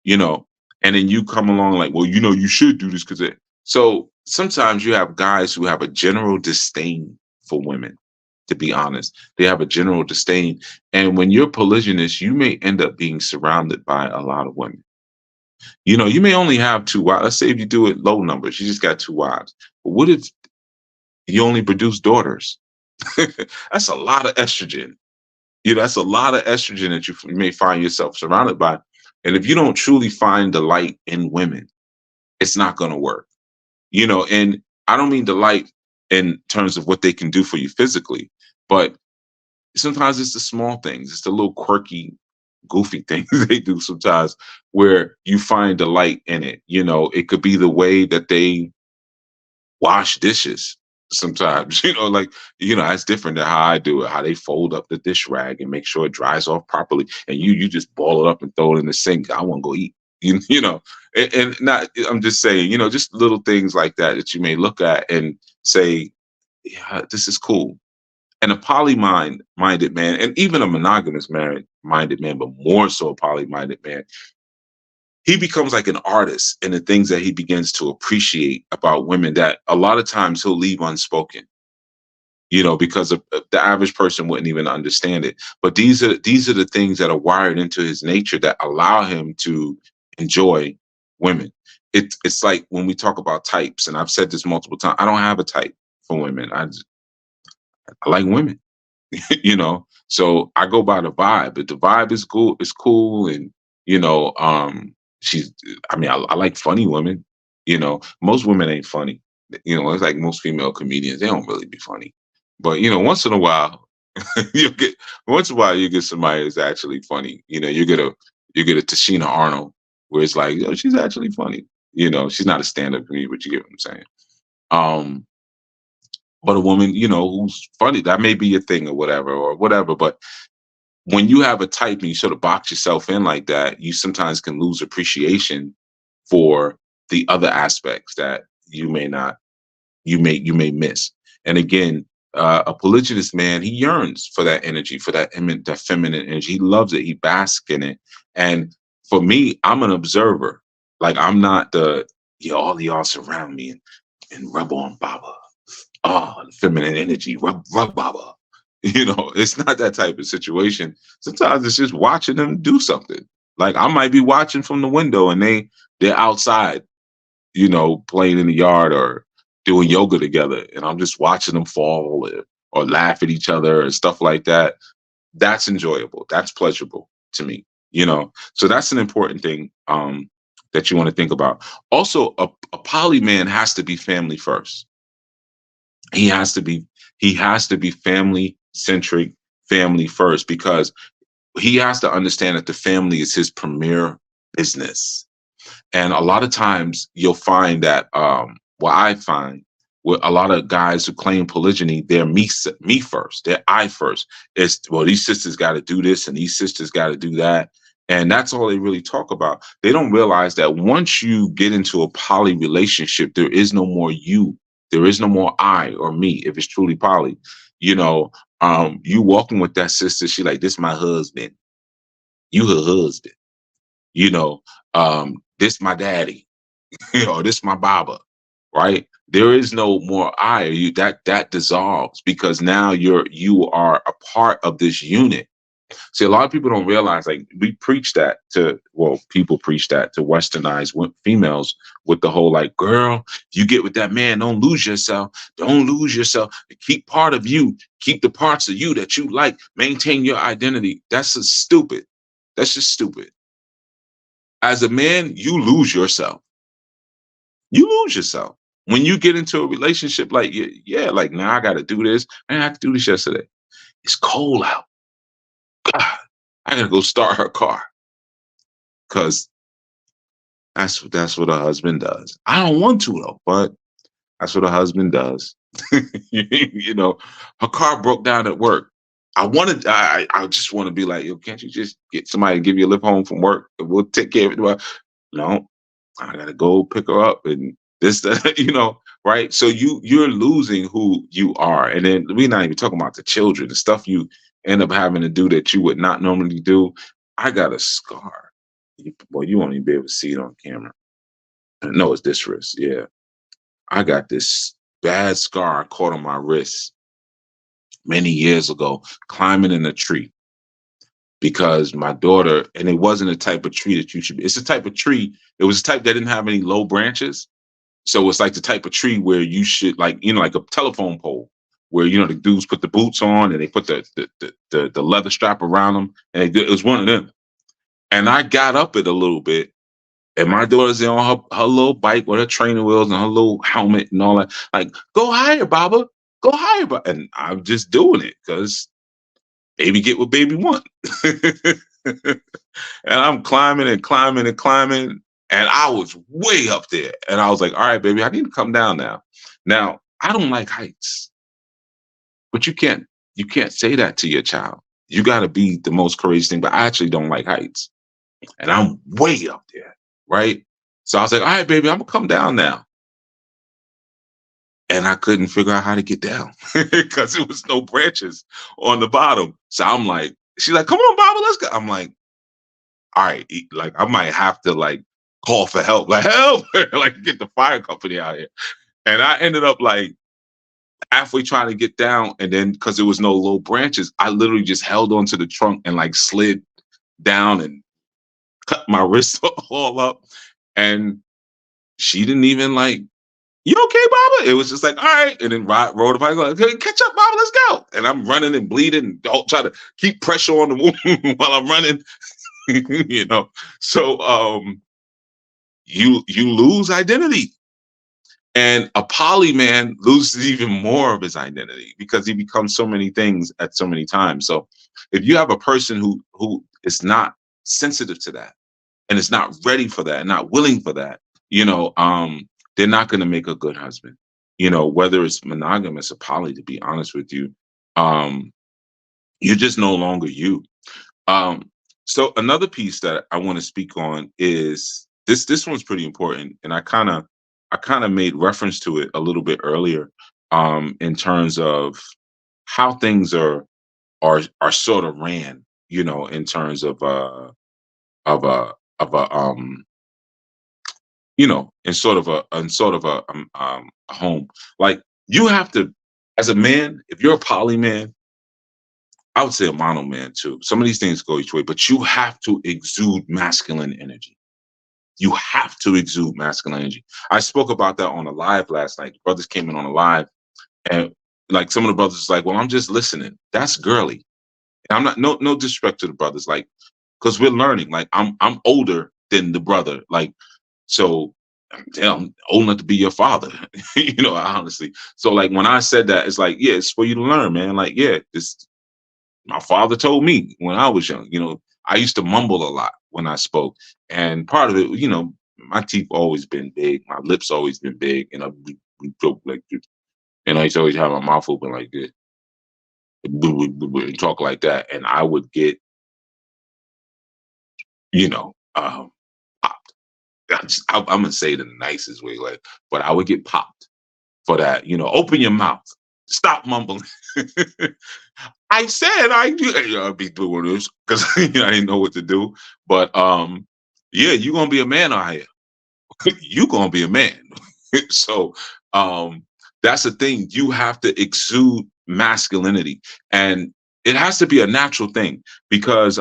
Speaker 1: you know, and then you come along like, well, you know, you should do this because it. So sometimes you have guys who have a general disdain for women, to be honest. They have a general disdain. And when you're polygynous, you may end up being surrounded by a lot of women. You know, you may only have 2 wives. Let's say if you do it low numbers, you just got 2 wives. But what if you only produce daughters? That's a lot of estrogen. You know, that's a lot of estrogen that you may find yourself surrounded by. And if you don't truly find delight in women, it's not going to work. You know, and I don't mean delight in terms of what they can do for you physically, but sometimes it's the small things. It's the little quirky, goofy things they do sometimes where you find delight in it. You know, it could be the way that they wash dishes sometimes, you know, like, you know, that's different than how I do it, how they fold up the dish rag and make sure it dries off properly. And you just ball it up and throw it in the sink. I want to go eat, you know, and not, I'm just saying, you know, just little things like that that you may look at and say, yeah, this is cool. And a minded man, and even a monogamous minded man, but more so a minded man, he becomes like an artist in the things that he begins to appreciate about women that a lot of times he'll leave unspoken, because the average person wouldn't even understand it. But these are the things that are wired into his nature that allow him to enjoy women. It's like when we talk about types, and I've said this multiple times, I don't have a type for women. I like women. So I go by the vibe. But the vibe is cool. It's cool, and you know, she's. I mean, I like funny women. Most women ain't funny. It's like most female comedians. They don't really be funny. But once in a while, you get you get somebody that's actually funny. You get a Tashina Arnold, where it's like, she's actually funny. She's not a stand-up comedian, but you get what I'm saying. But a woman, who's funny, that may be a thing or whatever. But when you have a type and you sort of box yourself in like that, you sometimes can lose appreciation for the other aspects that you may not, you may miss. And again, a polygynous man, he yearns for that energy, for that feminine energy. He loves it. He basks in it. And for me, I'm an observer. Like, I'm not all y'all surround me and rub on Baba. Oh, feminine energy, rub Baba. It's not that type of situation. Sometimes it's just watching them do something. Like, I might be watching from the window and they're outside, playing in the yard or doing yoga together, and I'm just watching them fall or laugh at each other and stuff like that. That's enjoyable. That's pleasurable to me. So that's an important thing that you want to think about. Also, a poly man has to be family first. He has to be family centric, family first, because he has to understand that the family is his premier business. And a lot of times you'll find that what I find with a lot of guys who claim polygyny, they're me first, they're I first. It's, well, these sisters got to do this and these sisters got to do that. And that's all they really talk about. They don't realize that once you get into a poly relationship, there is no more you. There is no more I or me if it's truly poly. You walking with that sister, she like, this my husband. You her husband. This my daddy. This my baba. Right? There is no more I or you. That dissolves, because now you are a part of this unit. See, a lot of people don't realize, like, people preach that to westernized females with the whole, like, girl, you get with that man, don't lose yourself. Don't lose yourself. Keep part of you. Keep the parts of you that you like. Maintain your identity. That's just stupid. That's just stupid. As a man, you lose yourself. You lose yourself. When you get into a relationship, like, yeah, like, now I got to do this. I didn't have to do this yesterday. It's cold out. God, I gotta go start her car, because that's what a husband does. I don't want to, though, but that's what a husband does. Her car broke down at work. I just want to be like, yo, can't you just get somebody to give you a lift home from work and we'll take care of it? Well, no, I gotta go pick her up and this, right? So you're losing who you are, and then we're not even talking about the children, the stuff you end up having to do that you would not normally do. I got a scar. Boy, you won't even be able to see it on camera. No, it's this wrist. Yeah. I got this bad scar I caught on my wrist many years ago, climbing in a tree, because my daughter, and it wasn't a type of tree that you should be. It's a type of tree. It was a type that didn't have any low branches. So it's like the type of tree where you should, like, like a telephone pole, where, the dudes put the boots on and they put the leather strap around them. And it was one of them. And I got up it a little bit, and my daughter's on her little bike with her training wheels and her little helmet and all that. Like, go higher, Baba. Go higher. And I'm just doing it because baby get what baby want. And I'm climbing and climbing and climbing. And I was way up there. And I was like, all right, baby, I need to come down now. Now, I don't like heights. But you can't say that to your child. You got to be the most courageous thing. But I actually don't like heights. And I'm way up there, right? So I was like, all right, baby, I'm going to come down now. and I couldn't figure out how to get down because there was no branches on the bottom. So I'm like, she's like, come on, Baba, let's go. I'm like, all right, like I might have to like call for help, like help, like get the fire company out here. And I ended up like halfway trying to get down, and then because there was no low branches, I literally just held onto the trunk and like slid down and cut my wrist all up. And she didn't even like, you okay, Baba? It was just like, all right. And then rode the bike, like, okay, catch up, Baba, let's go. And I'm running and bleeding and don't try to keep pressure on the wound while I'm running, you know. So you lose identity. And a poly man loses even more of his identity because he becomes so many things at so many times. So if you have a person who is not sensitive to that and is not ready for that and not willing for that, you know, they're not going to make a good husband. You know, whether it's monogamous or poly, to be honest with you, you're just no longer you. So another piece that I want to speak on is this one's pretty important, and I kind of made reference to it a little bit earlier, in terms of how things are sort of ran, you know, in terms of of a of a you know, in sort of a home. Like you have to, as a man, if you're a poly man, I would say a mono man too. Some of these things go each way, but you have to exude masculine energy. You have to exude masculine energy. I spoke about that on a live last night. Brothers came in on a live, and like some of the brothers was like, "Well, I'm just listening." That's girly. And I'm not, no disrespect to the brothers, like, because we're learning. Like I'm older than the brother, like so. Hell, I'm old enough to be your father, you know. Honestly, so like when I said that, it's like, yeah, it's for you to learn, man. Like, yeah, this my father told me when I was young. You know, I used to mumble a lot when I spoke, and part of it, you know, my teeth always been big, my lips always been big, and we joke like this, and I used to always have my mouth open like this, and talk like that, and I would get, you know, popped. I'm gonna say it in the nicest way, like, but I would get popped for that. You know, open your mouth, stop mumbling. I said I'd be doing this because you know, I didn't know what to do. But yeah, you're gonna be a man out here. You're gonna be a man. So that's the thing. You have to exude masculinity, and it has to be a natural thing because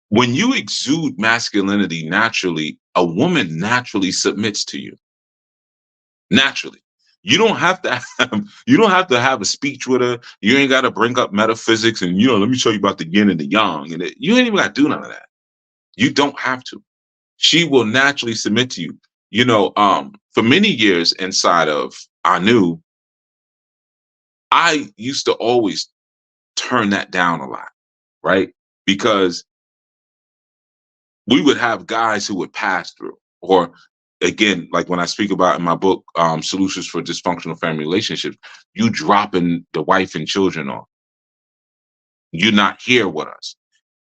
Speaker 1: when you exude masculinity naturally, a woman naturally submits to you. Naturally. You don't have to have a speech with her. You ain't got to bring up metaphysics and, you know, let me tell you about the yin and the yang. And you ain't even got to do none of that. You don't have to. She will naturally submit to you. You know, for many years inside of Anu, I used to always turn that down a lot, right? Because we would have guys who would pass through, or again, like when I speak about in my book, Solutions for Dysfunctional Family Relationships, you dropping the wife and children off. You're not here with us.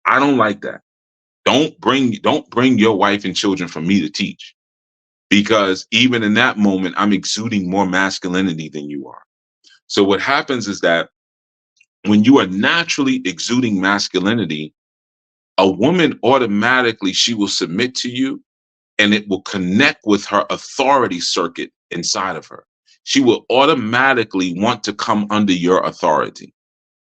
Speaker 1: I don't like that. Don't bring your wife and children for me to teach, because even in that moment, I'm exuding more masculinity than you are. So what happens is that when you are naturally exuding masculinity, a woman automatically, she will submit to you, and it will connect with her authority circuit inside of her. She will automatically want to come under your authority,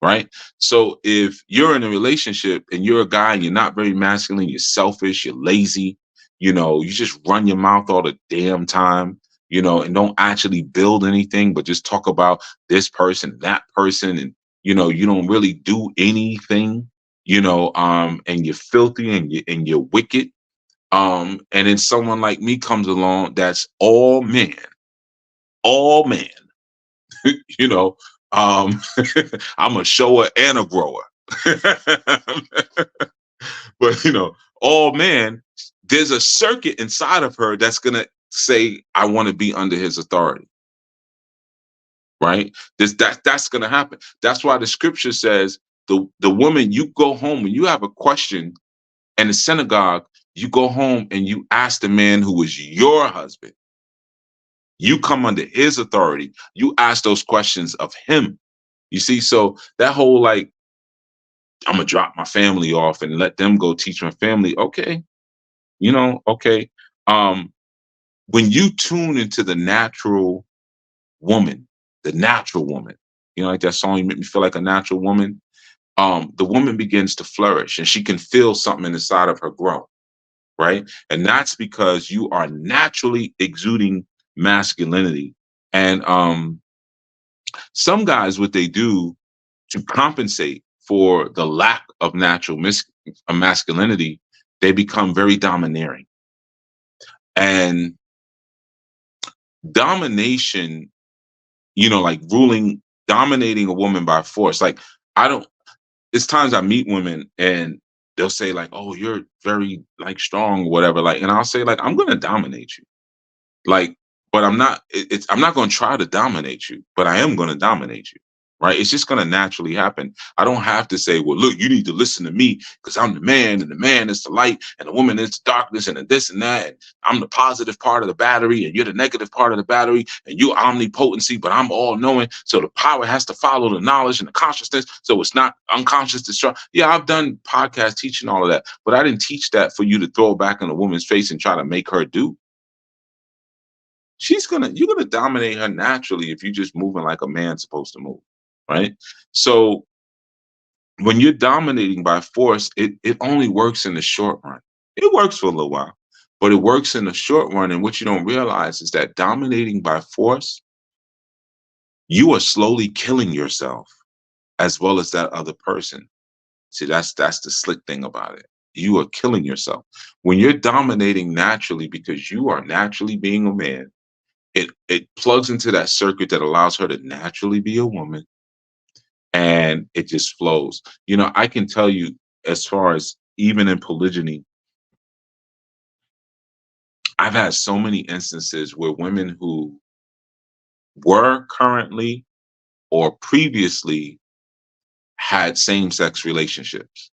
Speaker 1: right? So if you're in a relationship and you're a guy and you're not very masculine, you're selfish, you're lazy, you know, you just run your mouth all the damn time, you know, and don't actually build anything, but just talk about this person, that person, and, you know, you don't really do anything, you know, and you're filthy and you're wicked. And then someone like me comes along that's all man, you know, I'm a shower and a grower. But, you know, all man, there's a circuit inside of her that's going to say, I want to be under his authority. Right? That's going to happen. That's why the scripture says the woman, you go home and you have a question in the synagogue, you go home and you ask the man who is your husband. You come under his authority. You ask those questions of him. You see, so that whole like, I'm gonna drop my family off and let them go teach my family. Okay, okay. Um, when you tune into the natural woman, like that song, "You Make Me Feel Like a Natural Woman." The woman begins to flourish, and she can feel something inside of her grow, right? And that's because you are naturally exuding masculinity. And some guys, what they do to compensate for the lack of natural masculinity, they become very domineering. And domination, like dominating a woman by force. Like, I don't, it's times I meet women and they'll say like, "Oh, you're very like strong," or whatever. Like, and I'll say like, "I'm going to dominate you." Like, but I'm not going to try to dominate you, but I am going to dominate you. Right. It's just going to naturally happen. I don't have to say, "Well, look, you need to listen to me because I'm the man and the man is the light and the woman is the darkness and the this and that. And I'm the positive part of the battery and you're the negative part of the battery and you're omnipotency, but I'm all knowing. So the power has to follow the knowledge and the consciousness. So it's not unconscious destruction." Yeah, I've done podcasts teaching all of that, but I didn't teach that for you to throw back in a woman's face and try to make her do. You're gonna dominate her naturally if you're just moving like a man's supposed to move, right? So when you're dominating by force, it only works in the short run. It works for a little while, but it works in the short run. And what you don't realize is that dominating by force, you are slowly killing yourself as well as that other person. See, that's the slick thing about it. You are killing yourself. When you're dominating naturally because you are naturally being a man, it plugs into that circuit that allows her to naturally be a woman, and it just flows. I can tell you, as far as even in polygyny, I've had so many instances where women who were currently or previously had same-sex relationships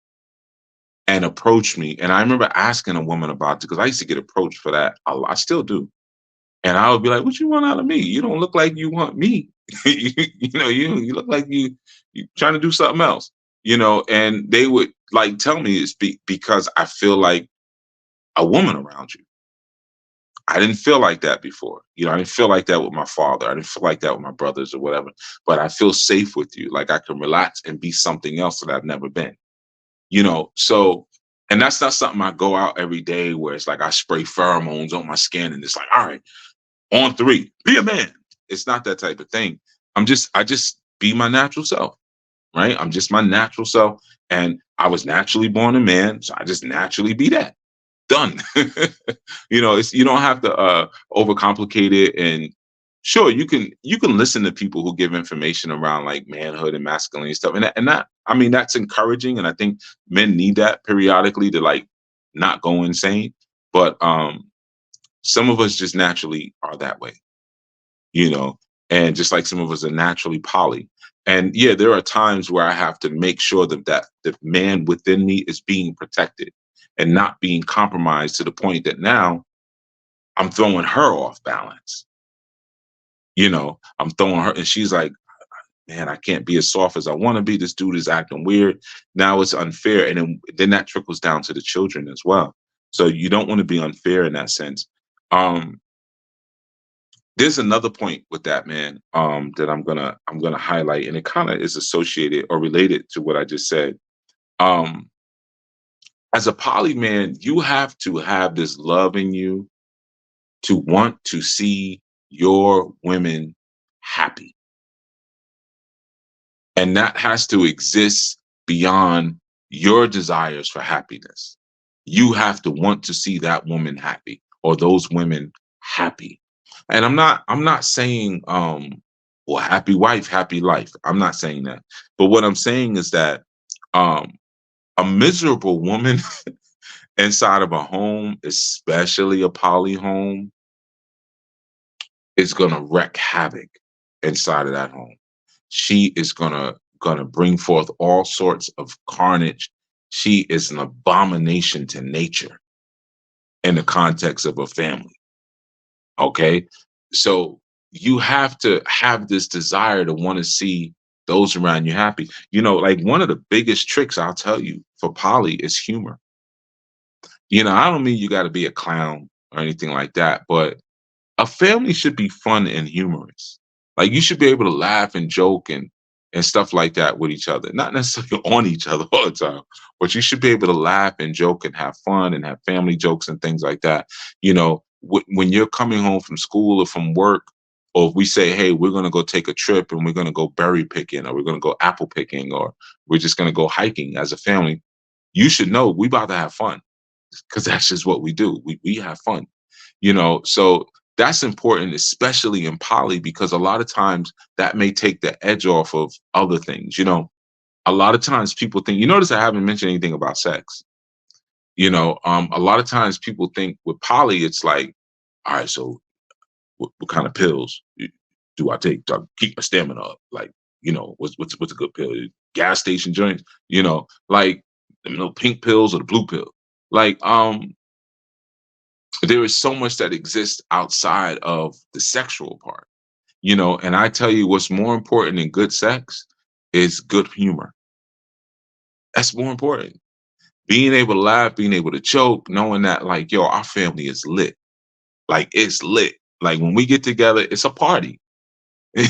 Speaker 1: and approached me. And I remember asking a woman about it because I used to get approached for that. I still do. And I would be like, "What you want out of me? You don't look like you want me. You look like you trying to do something else." And they would like tell me it's because I feel like a woman around you. I didn't feel like that before. I didn't feel like that with my father. I didn't feel like that with my brothers or whatever. But I feel safe with you. Like I can relax and be something else that I've never been. So, and that's not something I go out every day where it's like I spray pheromones on my skin and it's like, "All right, on three, be a man." It's not that type of thing. I just be my natural self, right? I'm just my natural self. And I was naturally born a man. So I just naturally be that. Done. You don't have to overcomplicate it. And sure, you can listen to people who give information around like manhood and masculinity stuff. And I mean, that's encouraging. And I think men need that periodically to like not go insane. But some of us just naturally are that way, you know, and just like some of us are naturally poly. And yeah, there are times where I have to make sure that the man within me is being protected and not being compromised to the point that now I'm throwing her off balance. I'm throwing her and she's like, "Man, I can't be as soft as I want to be. This dude is acting weird." Now it's unfair. And then that trickles down to the children as well. So you don't want to be unfair in that sense. Um, There's another point with that, man, that I'm gonna highlight, and it kind of is associated or related to what I just said. Um, as a poly man, you have to have this love in you to want to see your women happy, and that has to exist beyond your desires for happiness. You have to want to see that woman happy or those women happy. And I'm not saying well, happy wife, happy life. I'm not saying that. But what I'm saying is that um a miserable woman inside of a home, especially a poly home, is gonna wreak havoc inside of that home. She is gonna bring forth all sorts of carnage. She is an abomination to nature in the context of a family. Okay. So you have to have this desire to want to see those around you happy. Like one of the biggest tricks I'll tell you for poly is humor. I don't mean you got to be a clown or anything like that, but a family should be fun and humorous. Like you should be able to laugh and joke and stuff like that with each other. Not necessarily on each other all the time, but you should be able to laugh and joke and have fun and have family jokes and things like that. When you're coming home from school or from work, or if we say, hey, we're going to go take a trip and we're going to go berry picking or we're going to go apple picking or we're just going to go hiking as a family, you should know we about to have fun because that's just what we do. We have fun, so that's important, especially in poly, because a lot of times that may take the edge off of other things. A lot of times people think, you notice I haven't mentioned anything about sex. A lot of times people think with poly, it's like, all right, so what kind of pills do I take to keep my stamina up? Like, what's a good pill? Gas station joints, like the little pink pills or the blue pill. Like, there is so much that exists outside of the sexual part, and I tell you what's more important than good sex is good humor. That's more important. Being able to laugh, being able to joke, knowing that like, yo, our family is lit. Like it's lit. Like when we get together, it's a party,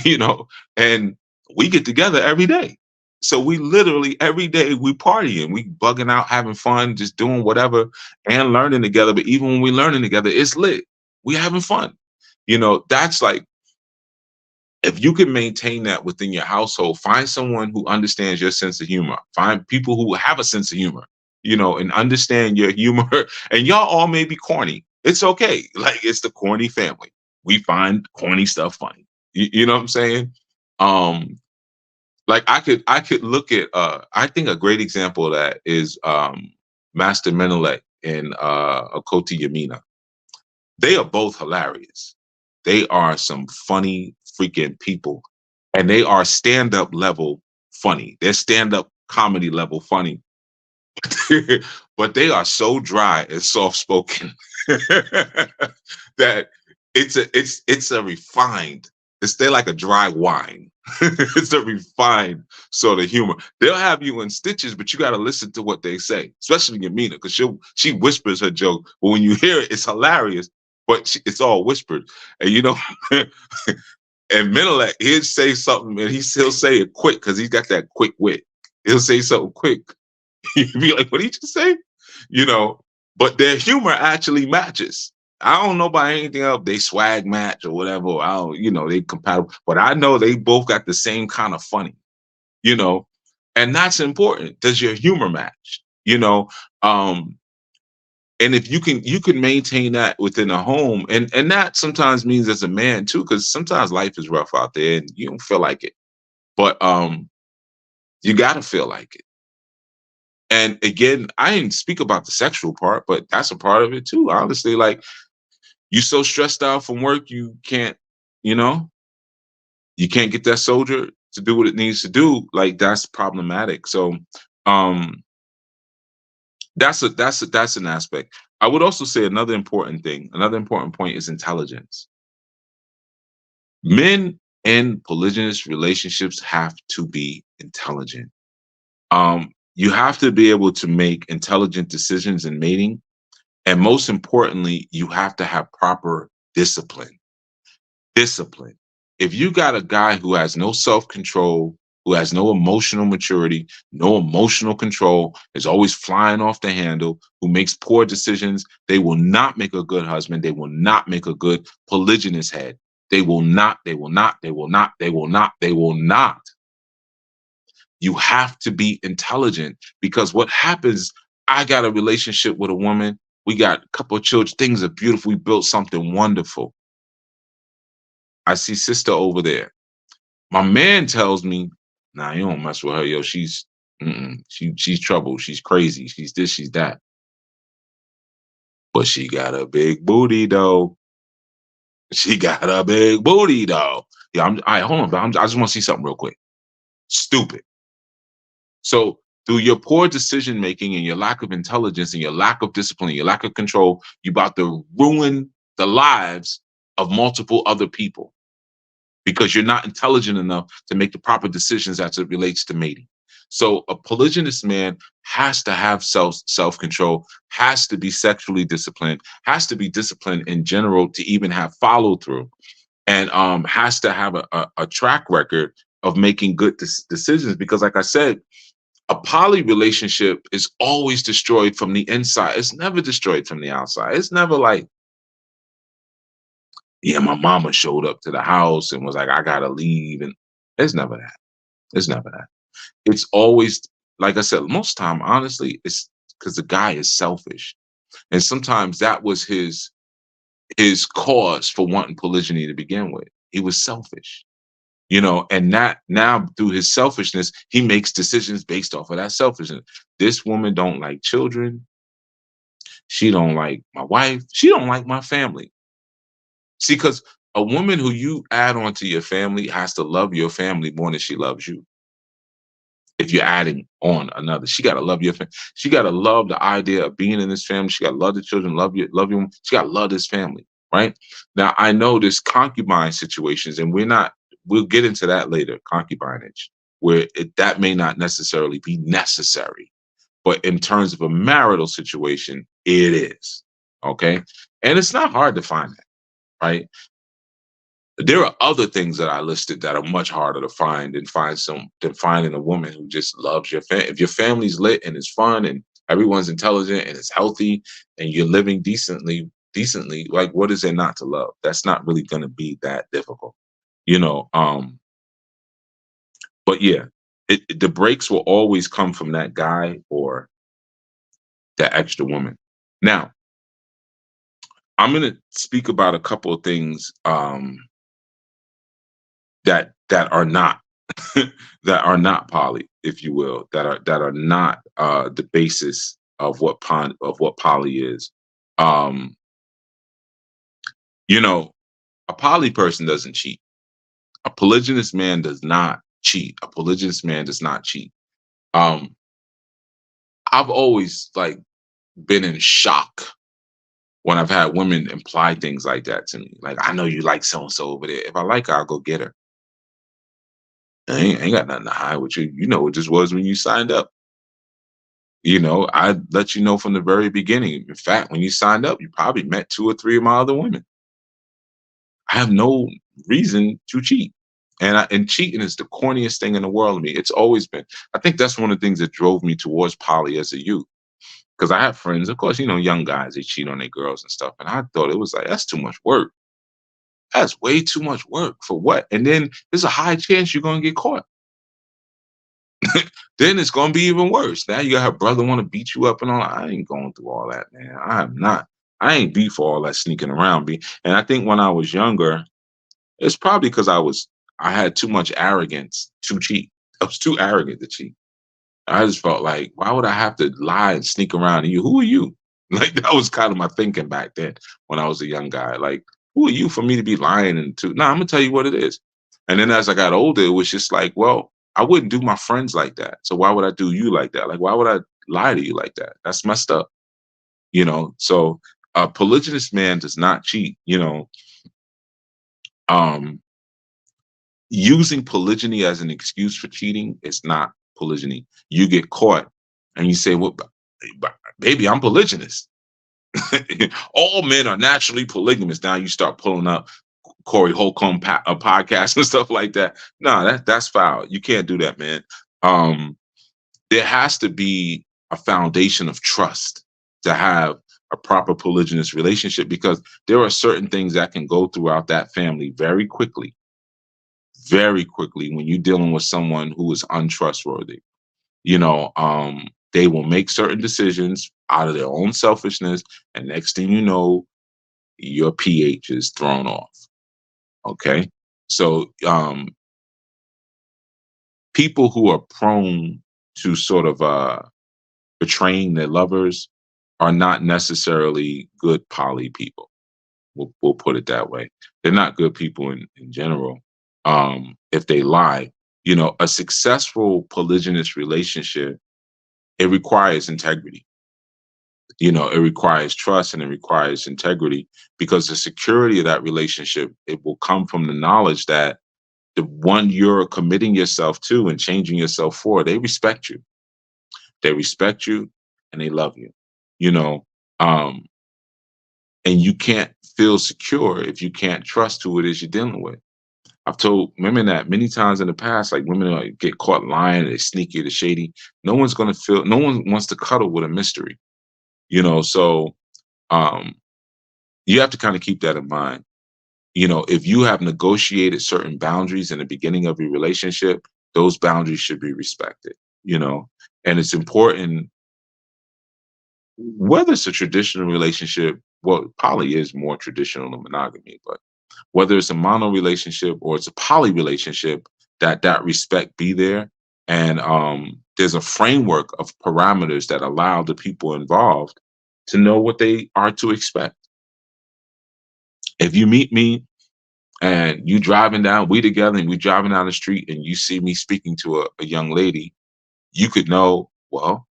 Speaker 1: you know, and we get together every day. So we literally every day we partying, we bugging out, having fun, just doing whatever and learning together. But even when we learning together, it's lit. We having fun. That's like if you can maintain that within your household, find someone who understands your sense of humor. Find people who have a sense of humor, and understand your humor. And y'all all may be corny. It's okay. Like it's the corny family. We find corny stuff funny. You know what I'm saying? Like I could look at I think a great example of that is Master Menelik and Akoti Yamina. They are both hilarious. They are some funny freaking people. And they are stand-up level funny. They're stand-up comedy level funny. But they are so dry and soft-spoken that it's a refined, they're like a dry wine. It's a refined sort of humor. They'll have you in stitches, but you got to listen to what they say, especially Yamina, because she whispers her joke, but when you hear it, it's hilarious. But it's all whispered, and and Menelek, he'll say something, and he'll say it quick because he's got that quick wit. He'll say something quick. You'd be like, "What did you just say?" But their humor actually matches. I don't know about anything else. They swag match or whatever. I don't, they compatible. But I know they both got the same kind of funny, and that's important. Does your humor match? And if you can maintain that within a home, and that sometimes means as a man too, because sometimes life is rough out there and you don't feel like it. But you gotta feel like it. And again, I didn't speak about the sexual part, but that's a part of it too. Honestly, like you so stressed out from work, you can't get that soldier to do what it needs to do. Like that's problematic. So that's an aspect. I would also say another important point is intelligence. Men in polygynous relationships have to be intelligent. You have to be able to make intelligent decisions in mating. And most importantly, you have to have proper discipline. Discipline. If you got a guy who has no self-control, who has no emotional maturity, no emotional control, is always flying off the handle, who makes poor decisions, they will not make a good husband. They will not make a good polygynous head. They will not. You have to be intelligent because what happens, I got a relationship with a woman. We got a couple of children. Things are beautiful. We built something wonderful. I see sister over there. My man tells me, nah, you don't mess with her, yo. She's trouble. She's crazy. She's this, she's that. But she got a big booty, though. She got a big booty, though. Yeah, all right, hold on, bro. I just want to see something real quick. Stupid. So through your poor decision making and your lack of intelligence and your lack of discipline, your lack of control, you're about to ruin the lives of multiple other people because you're not intelligent enough to make the proper decisions as it relates to mating. So a polygynous man has to have self-control, has to be sexually disciplined, has to be disciplined in general to even have follow through, and has to have a track record of making good decisions. Because, like I said, a poly relationship is always destroyed from the inside. It's never destroyed from the outside. It's never like, yeah, my mama showed up to the house and was like, I gotta leave. And it's never that. It's never that. It's always, like I said, most time, honestly, it's because the guy is selfish. And sometimes that was his cause for wanting polygyny to begin with. He was selfish. And that now through his selfishness, he makes decisions based off of that selfishness. This woman don't like children. She don't like my wife. She don't like my family. See, because a woman who you add on to your family has to love your family more than she loves you. If you're adding on another, she gotta love your family. She gotta love the idea of being in this family. She gotta love the children, love you. She gotta love this family, right? Now I know there's concubine situations, and we'll get into that later, concubinage, where that may not necessarily be necessary. But in terms of a marital situation, it is. Okay. And it's not hard to find that, right? There are other things that I listed that are much harder to find than finding a woman who just loves your family. If your family's lit and it's fun and everyone's intelligent and it's healthy and you're living decently, like what is there not to love? That's not really going to be that difficult, you know. But yeah, the breaks will always come from that guy or that extra woman. Now, I'm going to speak about a couple of things that are not that are not poly, if you will, that are not the basis of what poly is. Um, a poly person doesn't cheat. A polygynous man does not cheat. A polygynous man does not cheat. Um, I've always been in shock when I've had women imply things like that to me. Like, I know you like so and so over there. If I like her, I'll go get her. I ain't got nothing to hide with you. You know what this was when you signed up. I let you know from the very beginning. In fact, when you signed up, you probably met 2 or 3 of my other women. I have no reason to cheat. And cheating is the corniest thing in the world to me. It's always been. I think that's one of the things that drove me towards poly as a youth. Because I have friends, of course, young guys, they cheat on their girls and stuff. And I thought it was like, that's too much work. That's way too much work for what? And then there's a high chance you're going to get caught. Then it's going to be even worse. Now you got her brother want to beat you up and all. I ain't going through all that, man. I ain't beat for all that sneaking around. And I think when I was younger, it's probably because I had too much arrogance to cheat. I was too arrogant to cheat. I just felt like, why would I have to lie and sneak around to you? Who are you? Like, that was kind of my thinking back then when I was a young guy. Like, who are you for me to be lying I'm going to tell you what it is. And then as I got older, it was just like, well, I wouldn't do my friends like that. So why would I do you like that? Like, why would I lie to you like that? That's messed up. So a polygynous man does not cheat. Using polygyny as an excuse for cheating is not polygyny. You get caught and you say, well, baby, I'm polygynous. All men are naturally polygamous. Now you start pulling up Corey Holcomb podcast and stuff like that. No, that's foul. You can't do that, man. There has to be a foundation of trust to have a proper polygynous relationship, because there are certain things that can go throughout that family very quickly when you're dealing with someone who is untrustworthy. They will make certain decisions out of their own selfishness, and next thing you know, your pH is thrown off. Okay. So people who are prone to sort of betraying their lovers are not necessarily good poly people. We'll put it that way. They're not good people in general. If they lie, a successful polygynous relationship, it requires integrity. It requires trust and it requires integrity, because the security of that relationship, it will come from the knowledge that the one you're committing yourself to and changing yourself for, they respect you. They respect you and they love you. You know, um, and you can't feel secure if you can't trust who it is you're dealing with. I've told women that many times in the past, like women get caught lying, they're sneaky, they're shady. No one wants to cuddle with a mystery, so um, you have to kind of keep that in mind. If you have negotiated certain boundaries in the beginning of your relationship, those boundaries should be respected, you know, and it's important whether it's a traditional relationship. Well, poly is more traditional than monogamy, but whether it's a mono relationship or it's a poly relationship, that respect be there. And there's a framework of parameters that allow the people involved to know what they are to expect. If you meet me and we together and we driving down the street and you see me speaking to a young lady, you could know, well,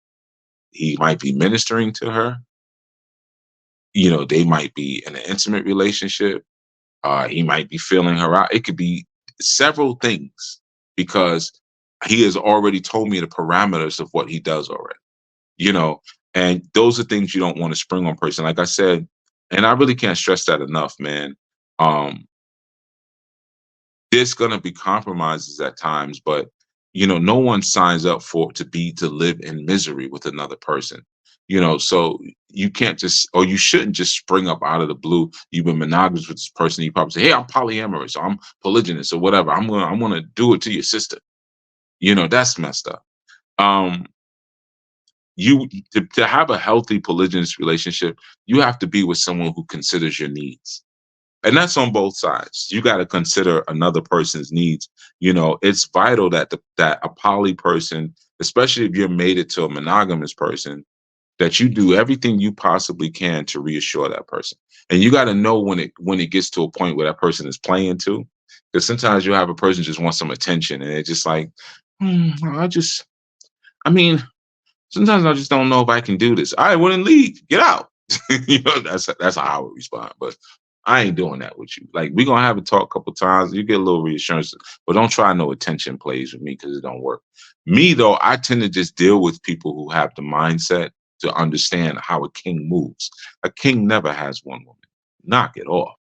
Speaker 1: he might be ministering to her. They might be in an intimate relationship. He might be feeling her out. It could be several things, because he has already told me the parameters of what he does already, you know, and those are things you don't want to spring on person. Like I said, and I really can't stress that enough, man. Um, there's gonna be compromises at times, but no one signs up to live in misery with another person. So you can't just, or you shouldn't just spring up out of the blue. You've been monogamous with this person. You probably say, "Hey, I'm polyamorous, or I'm polygynous, or whatever. I'm gonna do it to your sister." That's messed up. Um, to have a healthy polygynous relationship, you have to be with someone who considers your needs, and that's on both sides. You got to consider another person's needs. It's vital that a poly person, especially if you're mated to a monogamous person, that you do everything you possibly can to reassure that person. And you got to know when it gets to a point where that person is playing too, because sometimes you have a person just want some attention and it's just like, "Hmm, I mean, sometimes I just don't know if I can do this. All right, well then leave, get out." That's how I would respond. But I ain't doing that with you. Like, we're gonna have a talk a couple times. You get a little reassurance, but don't try no attention plays with me, because it don't work. Me though, I tend to just deal with people who have the mindset to understand how a king moves. A king never has one woman. Knock it off.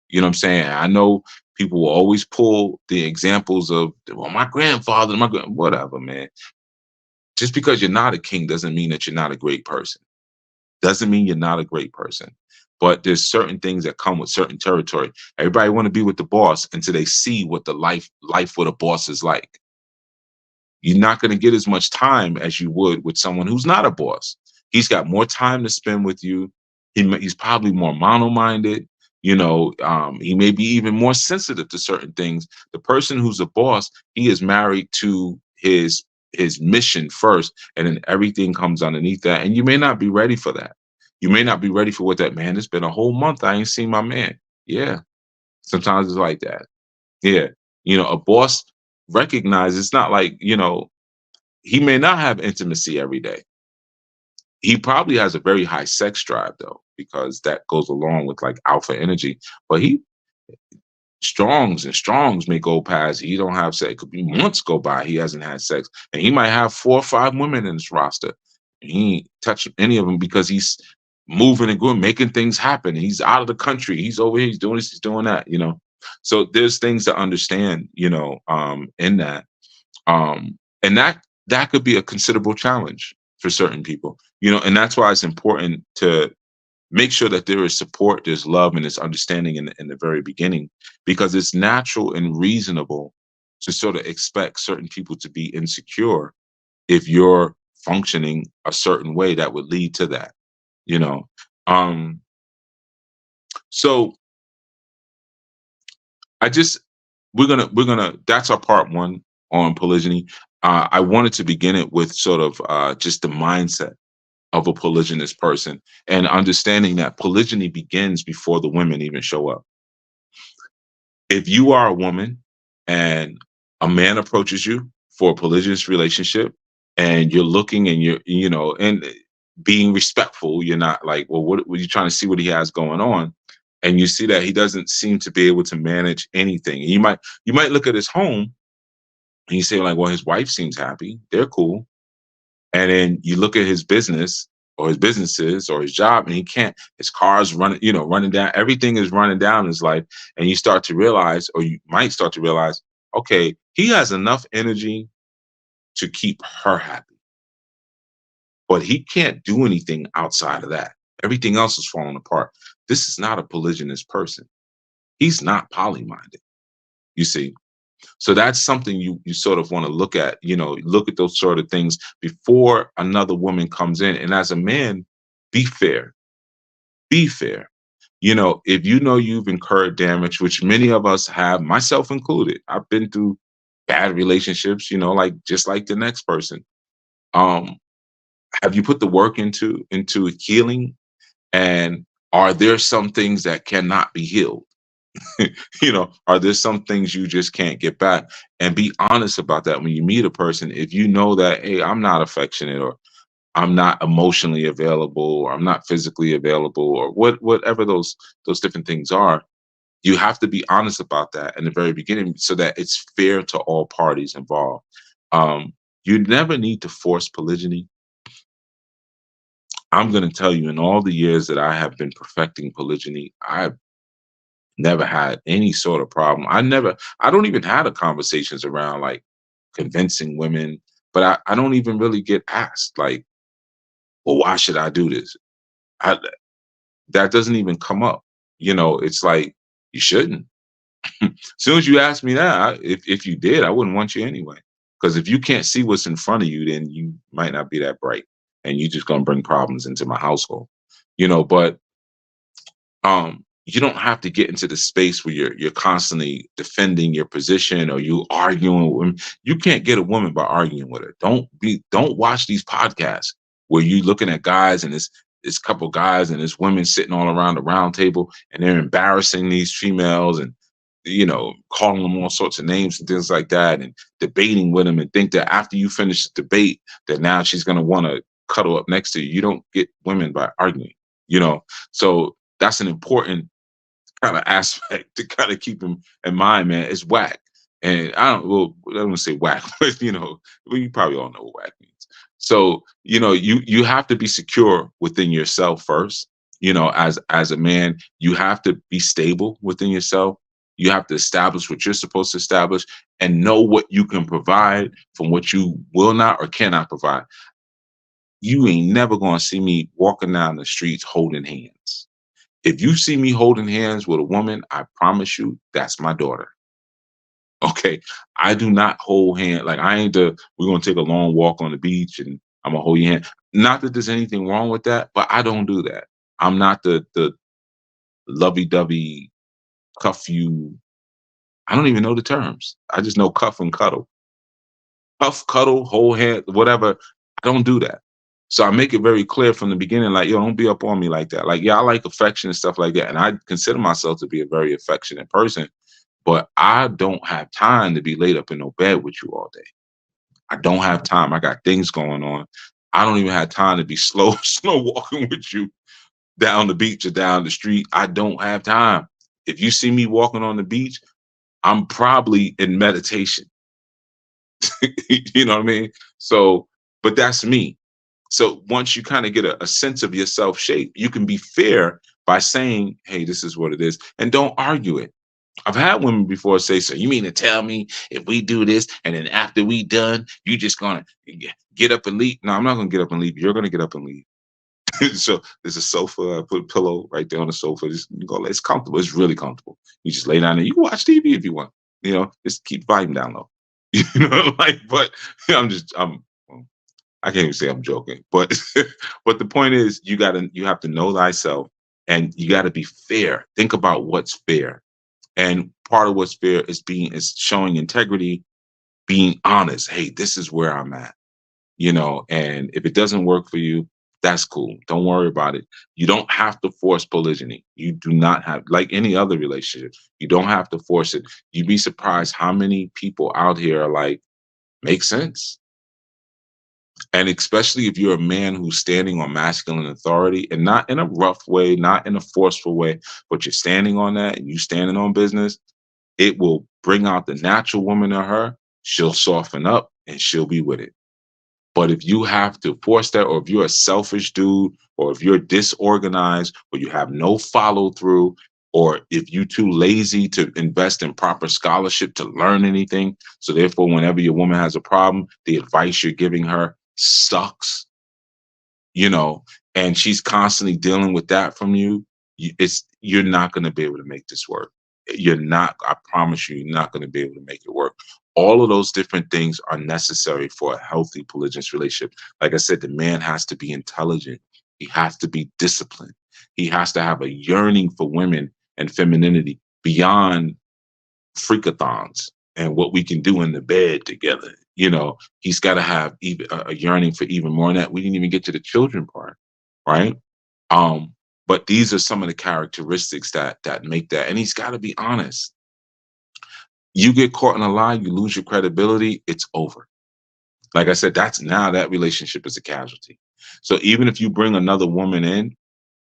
Speaker 1: You know what I'm saying? I know people will always pull the examples of, well, my grandfather, whatever, man. Just because you're not a king doesn't mean that you're not a great person. Doesn't mean you're not a great person. But there's certain things that come with certain territory. Everybody want to be with the boss until they see what the life with a boss is like. You're not going to get as much time as you would with someone who's not a boss. He's got more time to spend with you. He's probably more mono-minded. He may be even more sensitive to certain things. The person who's a boss, he is married to his mission first, and then everything comes underneath that. And you may not be ready for that. You may not be ready for what that man. It's been a whole month I ain't seen my man. Yeah, sometimes it's like that. Yeah, a boss recognizes it's not like he may not have intimacy every day. He probably has a very high sex drive though, because that goes along with like alpha energy. But he Strongs may go past. He don't have sex. It could be months go by. He hasn't had sex. And he might have 4 or 5 women in his roster. And he ain't touched any of them because he's moving and going, making things happen. He's out of the country. He's over here. He's doing this. He's doing that. So there's things to understand, in that. And that could be a considerable challenge for certain people, and that's why it's important to make sure that there is support, there's love, and there's understanding in the very beginning, because it's natural and reasonable to sort of expect certain people to be insecure if you're functioning a certain way that would lead to that, you know. Um, so I just we're gonna that's our part one on polygyny. I wanted to begin it with sort of just the mindset of a polygynous person, and understanding that polygyny begins before the women even show up. If you are a woman and a man approaches you for a polygynous relationship, and you're looking and and being respectful. You're not like, well, what were you trying to see what he has going on? And you see that he doesn't seem to be able to manage anything. And you might look at his home and you say, like, well, his wife seems happy. They're cool. And then you look at his business or his businesses or his job, and he can't, his car's running, running down. Everything is running down his life. And you start to realize, or you might start to realize, okay, he has enough energy to keep her happy, but he can't do anything outside of that. Everything else is falling apart. This is not a polygynous person. He's not poly-minded, you see. So that's something you sort of want to look at, look at those sort of things before another woman comes in. And as a man, be fair. Be fair. If you know you've incurred damage, which many of us have, myself included. I've been through bad relationships, like just like the next person. Have you put the work into healing? And are there some things that cannot be healed? Are there some things you just can't get back? And be honest about that when you meet a person. If you know that, hey, I'm not affectionate, or I'm not emotionally available, or I'm not physically available, or whatever those different things are, you have to be honest about that in the very beginning so that it's fair to all parties involved. You never need to force polygyny. I'm going to tell you, in all the years that I have been perfecting polygyny, I've never had any sort of problem. I don't even have the conversations around like convincing women, but I don't even really get asked like, well, why should I do this? That doesn't even come up. It's like, you shouldn't. As soon as you ask me that, if you did, I wouldn't want you anyway. Because if you can't see what's in front of you, then you might not be that bright, and you're just gonna bring problems into my household. But you don't have to get into the space where you're constantly defending your position or you arguing with women. You can't get a woman by arguing with her. Don't watch these podcasts where you looking at guys and this couple guys and this women sitting all around the round table and they're embarrassing these females and calling them all sorts of names and things like that and debating with them and think that after you finish the debate that now she's going to want to cuddle up next to you. You don't get women by arguing, so that's an important kind of aspect to kind of keep in mind, man. It's whack. And I don't want to say whack, but you probably all know what whack means. So, you have to be secure within yourself first. As a man, you have to be stable within yourself. You have to establish what you're supposed to establish and know what you can provide from what you will not or cannot provide. You ain't never gonna see me walking down the streets holding hands. If you see me holding hands with a woman, I promise you that's my daughter. Okay. I do not hold hands. Like we're going to take a long walk on the beach and I'm going to hold your hand. Not that there's anything wrong with that, but I don't do that. I'm not the lovey-dovey cuff you. I don't even know the terms. I just know cuff and cuddle. Cuff, cuddle, hold hand, whatever. I don't do that. So I make it very clear from the beginning, like, don't be up on me like that. Like, I like affection and stuff like that. And I consider myself to be a very affectionate person, but I don't have time to be laid up in no bed with you all day. I don't have time. I got things going on. I don't even have time to be slow walking with you down the beach or down the street. I don't have time. If you see me walking on the beach, I'm probably in meditation. You know what I mean? So, but that's me. So once you kind of get a sense of yourself shape, you can be fair by saying, hey, this is what it is. And don't argue it. I've had women before say, so you mean to tell me if we do this and then after we done, you just going to get up and leave? No, I'm not going to get up and leave. You're going to get up and leave. So there's a sofa. I put a pillow right there on the sofa. It's comfortable. It's really comfortable. You just lay down there. You can watch TV if you want. Just keep volume down low. But I can't even say I'm joking. But but the point is, you have to know thyself, and you got to be fair. Think about what's fair, and part of what's fair is showing integrity, being honest. Hey, this is where I'm at. And if it doesn't work for you, that's cool. Don't worry about it. You don't have to force polygyny. You do not have, like any other relationship, you don't have to force it. You'd be surprised how many people out here are like, makes sense. And especially if you're a man who's standing on masculine authority, and not in a rough way, not in a forceful way, but you're standing on that and you standing on business, it will bring out the natural woman in her. She'll soften up and she'll be with it. But if you have to force that, or if you're a selfish dude, or if you're disorganized, or you have no follow through, or if you're too lazy to invest in proper scholarship to learn anything, so therefore, whenever your woman has a problem, the advice you're giving her sucks, you know, and she's constantly dealing with that from you, you're not going to be able to make this work. You're not, I promise you, you're not going to be able to make it work. All of those different things are necessary for a healthy polygynous relationship. Like I said, the man has to be intelligent. He has to be disciplined. He has to have a yearning for women and femininity beyond freakathons and what we can do in the bed together. You know, he's got to have even a yearning for even more than that. We didn't even get to the children part, right? Um, but these are some of the characteristics that make that. And he's got to be honest. You get caught in a lie, you lose your credibility, it's over. Like I said, that's now that relationship is a casualty. So even if you bring another woman in,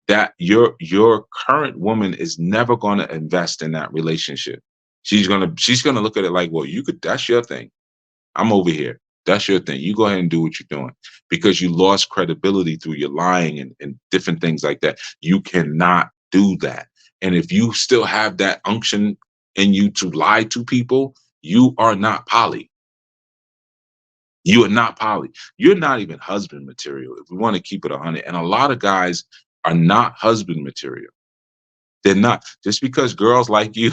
Speaker 1: that your current woman is never going to invest in that relationship. She's gonna look at it like, well, you could, that's your thing. I'm over here. That's your thing. You go ahead and do what you're doing, because you lost credibility through your lying and different things like that. You cannot do that. And if you still have that unction in you to lie to people, you are not poly. You are not poly. You're not even husband material, if we want to keep it 100. And a lot of guys are not husband material. They're not. Just because girls like you,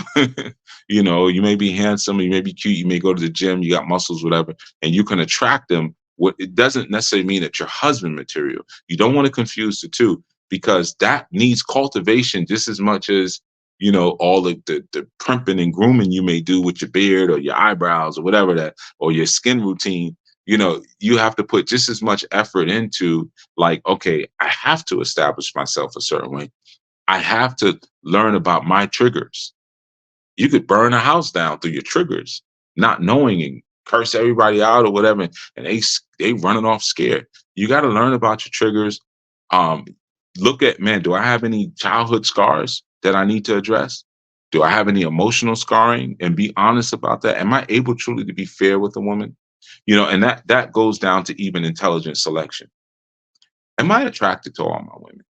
Speaker 1: you know, you may be handsome, you may be cute, you may go to the gym, you got muscles, whatever, and you can attract them. What it doesn't necessarily mean that you're husband material. You don't want to confuse the two, because that needs cultivation just as much as, you know, all the primping and grooming you may do with your beard or your eyebrows or whatever that, or your skin routine. You know, you have to put just as much effort into, like, okay, I have to establish myself a certain way. I have to learn about my triggers. You could burn a house down through your triggers, not knowing, and curse everybody out or whatever, and they running off scared. You got to learn about your triggers. Um, Look at, man, do I have any childhood scars that I need to address? Do I have any emotional scarring? And be honest about that. Am I able truly to be fair with a woman? You know, and that goes down to even intelligent selection. Am I attracted to all my women?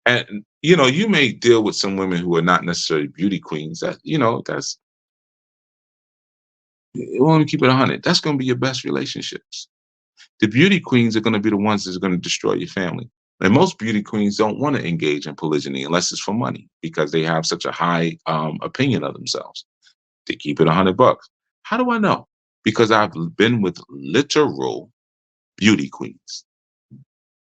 Speaker 1: And you know, you may deal with some women who are not necessarily beauty queens. That, you know, that's, want to keep it 100. That's going to be your best relationships. The beauty queens are going to be the ones that's going to destroy your family. And most beauty queens don't want to engage in polygyny unless it's for money, because they have such a high opinion of themselves. They keep it $100. How do I know? Because I've been with literal beauty queens.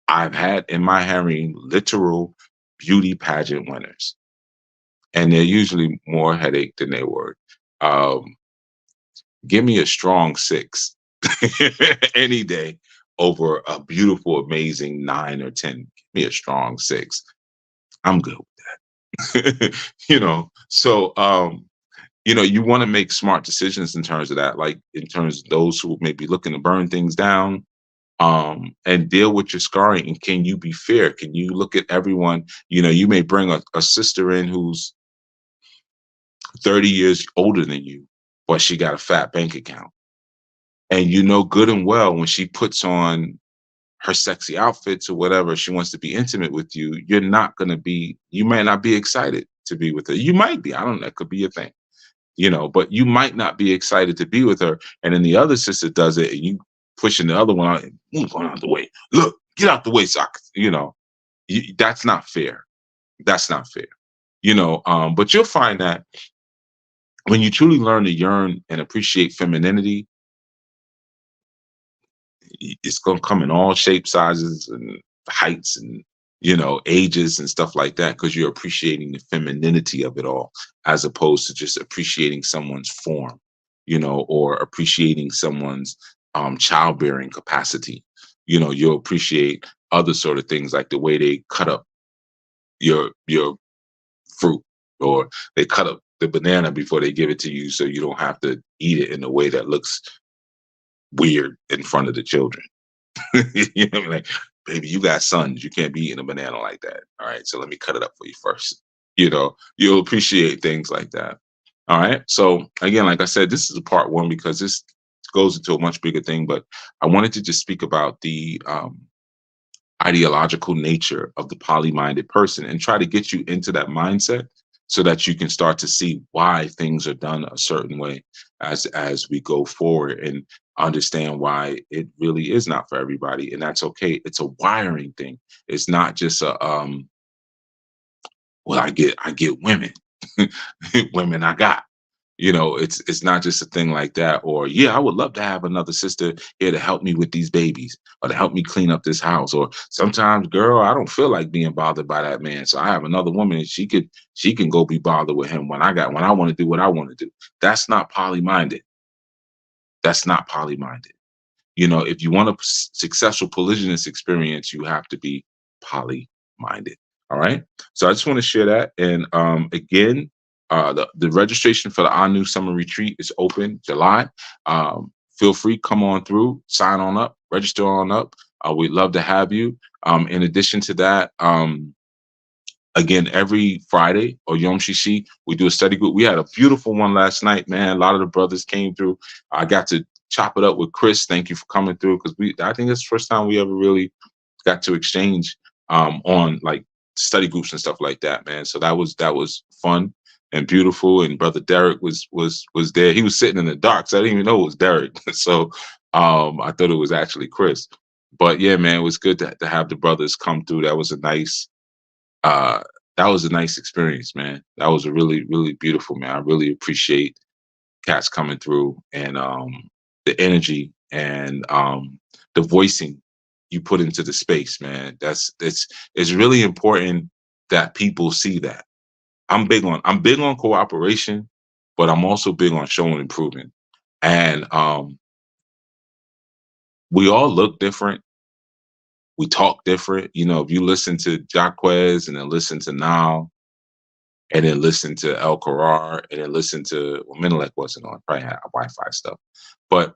Speaker 1: I've had in my harem literal beauty pageant winners, and they're usually more headache than they're worth. Um, Give me a strong 6 any day over a beautiful, amazing 9 or 10. Give me a strong 6. I'm good with that. You know, so you know, you want to make smart decisions in terms of that, like in terms of those who may be looking to burn things down, and deal with your scarring. And can you be fair? Can you look at everyone? You know, you may bring a sister in who's 30 years older than you, but she got a fat bank account. And you know good and well, when she puts on her sexy outfits or whatever, she wants to be intimate with you, you're not going to be, you might not be excited to be with her. You might be, I don't know, that could be a thing, you know, but you might not be excited to be with her. And then the other sister does it, and you pushing the other one out, move on out the way. Look, get out the way, so you know, that's not fair. That's not fair. You know, but you'll find that when you truly learn to yearn and appreciate femininity, it's going to come in all shapes, sizes, and heights, and, you know, ages and stuff like that, because you're appreciating the femininity of it all, as opposed to just appreciating someone's form, you know, or appreciating someone's childbearing capacity. You know, you'll appreciate other sort of things, like the way they cut up your fruit, or they cut up the banana before they give it to you, so you don't have to eat it in a way that looks weird in front of the children. You know, like, baby, you got sons. You can't be eating a banana like that. All right. So let me cut it up for you first. You'll appreciate things like that. All right. So again, like I said, this is a part one because this goes into a much bigger thing, but I wanted to just speak about the ideological nature of the poly-minded person and try to get you into that mindset so that you can start to see why things are done a certain way as we go forward and understand why it really is not for everybody, and that's okay. It's a wiring thing. It's not just a well, I get women. Women I got. It's not just a thing like that. Or yeah, I would love to have another sister here to help me with these babies or to help me clean up this house. Or sometimes, girl, I don't feel like being bothered by that man. So I have another woman and she can go be bothered with him when I want to do what I want to do. That's not poly-minded. That's not poly-minded. If you want a successful polygynous experience, you have to be poly-minded. All right. So I just want to share that. And again, the registration for the Anu Summer Retreat is open July. Feel free, come on through, sign on up, register on up. We'd love to have you. In addition to that, again, every Friday or Yom Shishi, we do a study group. We had a beautiful one last night, man. A lot of the brothers came through. I got to chop it up with Chris. Thank you for coming through because I think it's the first time we ever really got to exchange on like study groups and stuff like that, man. So that was fun and beautiful. And brother Derek was there. He was sitting in the dark, so I didn't even know it was Derek. So I thought it was actually Chris. But yeah, man, it was good to have the brothers come through. Uh, that was a nice experience, man. That was a really, really beautiful, man. I really appreciate cats coming through and the energy and the voicing you put into the space, man. It's really important that people see that. I'm big on cooperation, but I'm also big on showing improvement. And we all look different. We talk different. If you listen to Jaquez and then listen to Now and then listen to El Karar and then listen to Menelek wasn't on, probably had Wi-Fi stuff. But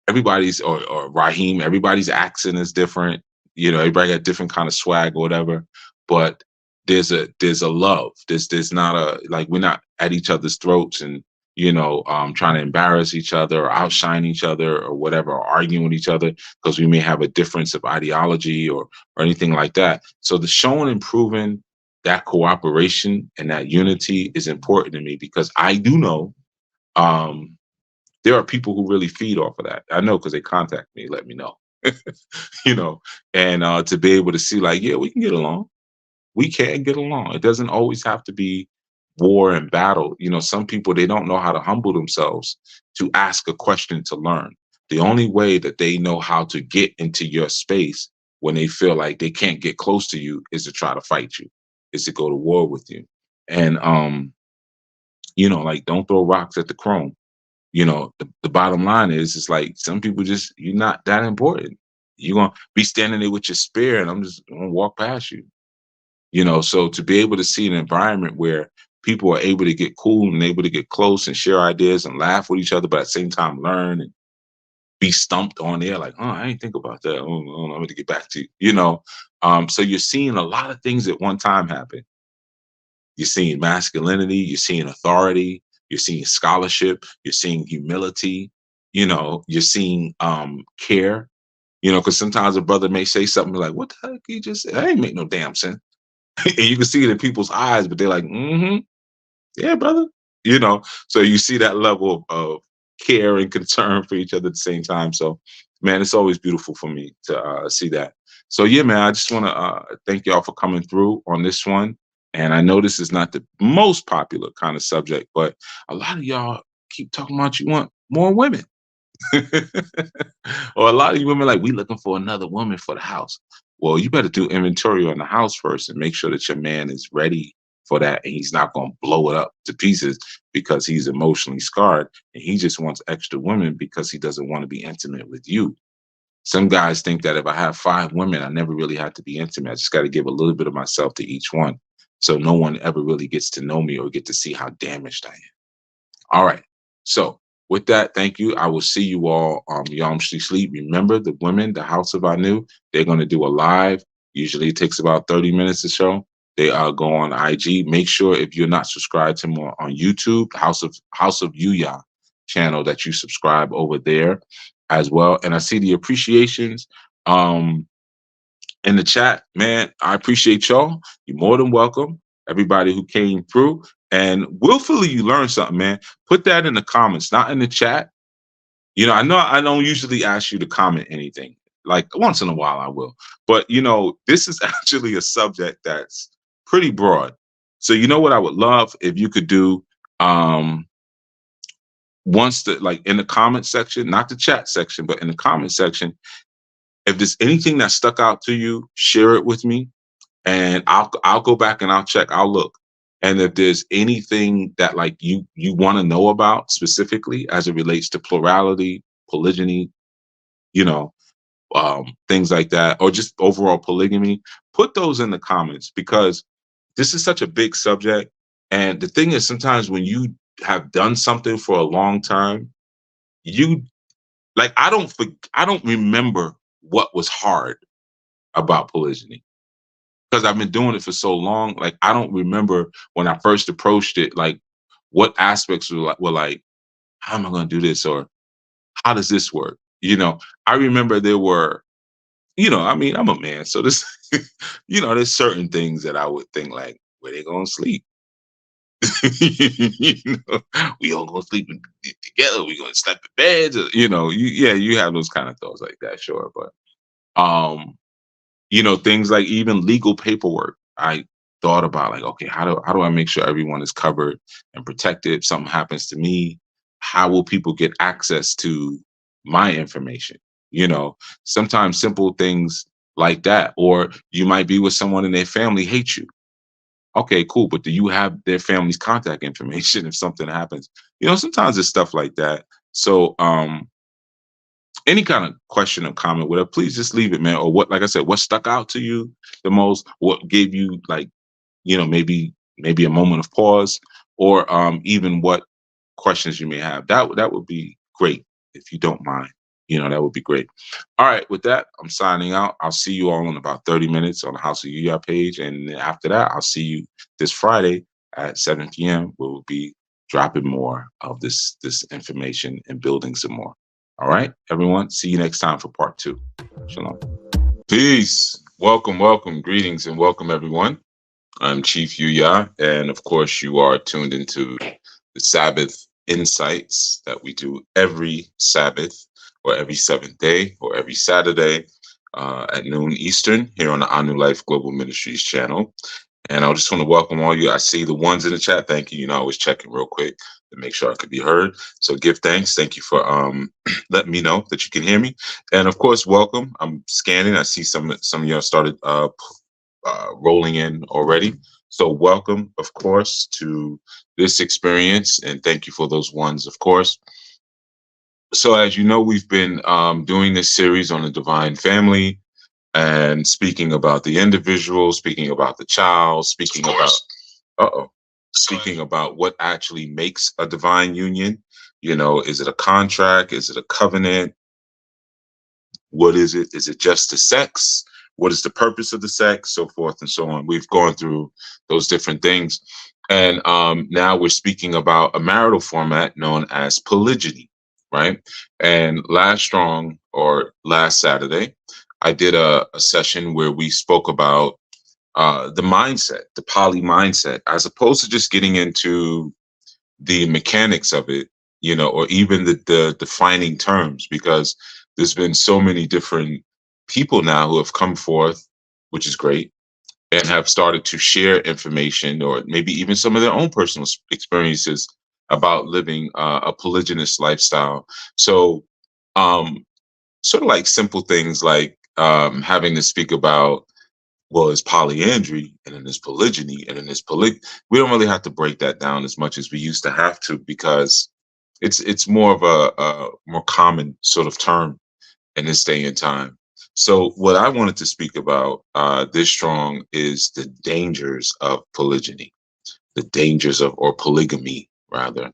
Speaker 1: everybody's or Raheem, everybody's accent is different. Everybody got different kind of swag or whatever. But there's a love. There's not a like we're not at each other's throats and trying to embarrass each other or outshine each other or whatever, or arguing with each other because we may have a difference of ideology or anything like that. So the showing and proving that cooperation and that unity is important to me because I do know there are people who really feed off of that. I know because they contact me, let me know, you know, and to be able to see like, yeah, we can get along. We can get along. It doesn't always have to be war and battle. Some people, they don't know how to humble themselves to ask a question to learn. The only way that they know how to get into your space when they feel like they can't get close to you is to try to fight you, is to go to war with you. And, like don't throw rocks at the chrome. The bottom line is it's like some people just you're not that important. You're gonna be standing there with your spear and I'm just gonna walk past you. So to be able to see an environment where people are able to get cool and able to get close and share ideas and laugh with each other, but at the same time learn and be stumped on there, like, oh, I didn't think about that. Oh, I'm gonna get back to you. So you're seeing a lot of things at one time happen. You're seeing masculinity, you're seeing authority, you're seeing scholarship, you're seeing humility, you're seeing care, because sometimes a brother may say something like, what the heck you just said? That ain't make no damn sense. And you can see it in people's eyes, but they're like, yeah, brother. So you see that level of care and concern for each other at the same time. So, man, it's always beautiful for me to see that. So, yeah, man, I just want to thank y'all for coming through on this one. And I know this is not the most popular kind of subject, but a lot of y'all keep talking about you want more women. Or a lot of you women like, we looking for another woman for the house. Well, you better do inventory on the house first and make sure that your man is ready for that and he's not going to blow it up to pieces because he's emotionally scarred and he just wants extra women because he doesn't want to be intimate with you. Some guys think that if I have 5 women, I never really have to be intimate. I just got to give a little bit of myself to each one. So no one ever really gets to know me or get to see how damaged I am. All right. So with that, thank you. I will see you all on Yom Sleep. Remember, the women, the House of Anu, they're going to do a live. Usually it takes about 30 minutes or so. They go on IG. Make sure if you're not subscribed to them on YouTube, House of Yuya channel, that you subscribe over there as well. And I see the appreciations in the chat, man. I appreciate y'all. You're more than welcome. Everybody who came through and willfully you learned something, man. Put that in the comments, not in the chat. You know I don't usually ask you to comment anything. Like once in a while I will. But this is actually a subject that's pretty broad. So you know what I would love if you could do once like in the comment section, not the chat section, but in the comment section, if there's anything that stuck out to you, share it with me, and I'll go back and I'll check. I'll look, and if there's anything that like you want to know about specifically as it relates to plurality, polygyny, you know, things like that, or just overall polygamy, put those in the comments because this is such a big subject. And the thing is, sometimes when you have done something for a long time, you like I don't remember what was hard about polygyny because I've been doing it for so long. Like I don't remember when I first approached it, like what aspects were like, how am I going to do this, or how does this work? I remember there were, I mean, I'm a man, so this, there's certain things that I would think like, where they gonna sleep? We all gonna sleep together. We gonna sleep in beds. You have those kind of thoughts like that, sure, but things like even legal paperwork. I thought about like, okay, how do I make sure everyone is covered and protected if something happens to me? How will people get access to my information? Sometimes simple things like that. Or you might be with someone and their family hates you. Okay, cool. But do you have their family's contact information if something happens? Sometimes it's stuff like that. So any kind of question or comment, whatever, please just leave it, man. Or what, like I said, what stuck out to you the most? What gave you like, maybe a moment of pause, or even what questions you may have. That would be great if you don't mind. That would be great. All right, with that, I'm signing out. I'll see you all in about 30 minutes on the House of Yuya page. And after that, I'll see you this Friday at 7 p.m. where we'll be dropping more of this information and building some more. All right, everyone. See you next time for part 2. Shalom. Peace. Welcome, greetings, and welcome, everyone. I'm Chief Yuya, and of course, you are tuned into the Sabbath Insights that we do every Sabbath, or every 7th day, or every Saturday at noon Eastern here on the Anu Life Global Ministries channel. And I just want to welcome all you. I see the ones in the chat. Thank you. I was checking real quick to make sure I could be heard. So give thanks. Thank you for letting me know that you can hear me. And of course, welcome. I'm scanning. I see some of y'all started rolling in already. So welcome, of course, to this experience. And thank you for those ones, of course. So as you know, we've been doing this series on the divine family and speaking about the individual, speaking about the child, speaking about what actually makes a divine union. Is it a contract? Is it a covenant? What is it? Is it just the sex? What is the purpose of the sex? So forth and so on. We've gone through those different things. And now we're speaking about a marital format known as polygyny, right? And last Saturday, I did a session where we spoke about the mindset, the poly mindset, as opposed to just getting into the mechanics of it, or even the defining terms, because there's been so many different people now who have come forth, which is great, and have started to share information or maybe even some of their own personal experiences about living a polygynous lifestyle. So sort of like simple things like having to speak about, well, it's polyandry and then there's polygyny and then there's we don't really have to break that down as much as we used to have to, because it's more of a more common sort of term in this day and time. So what I wanted to speak about this strong is the dangers of polygyny, the dangers of, or polygamy rather.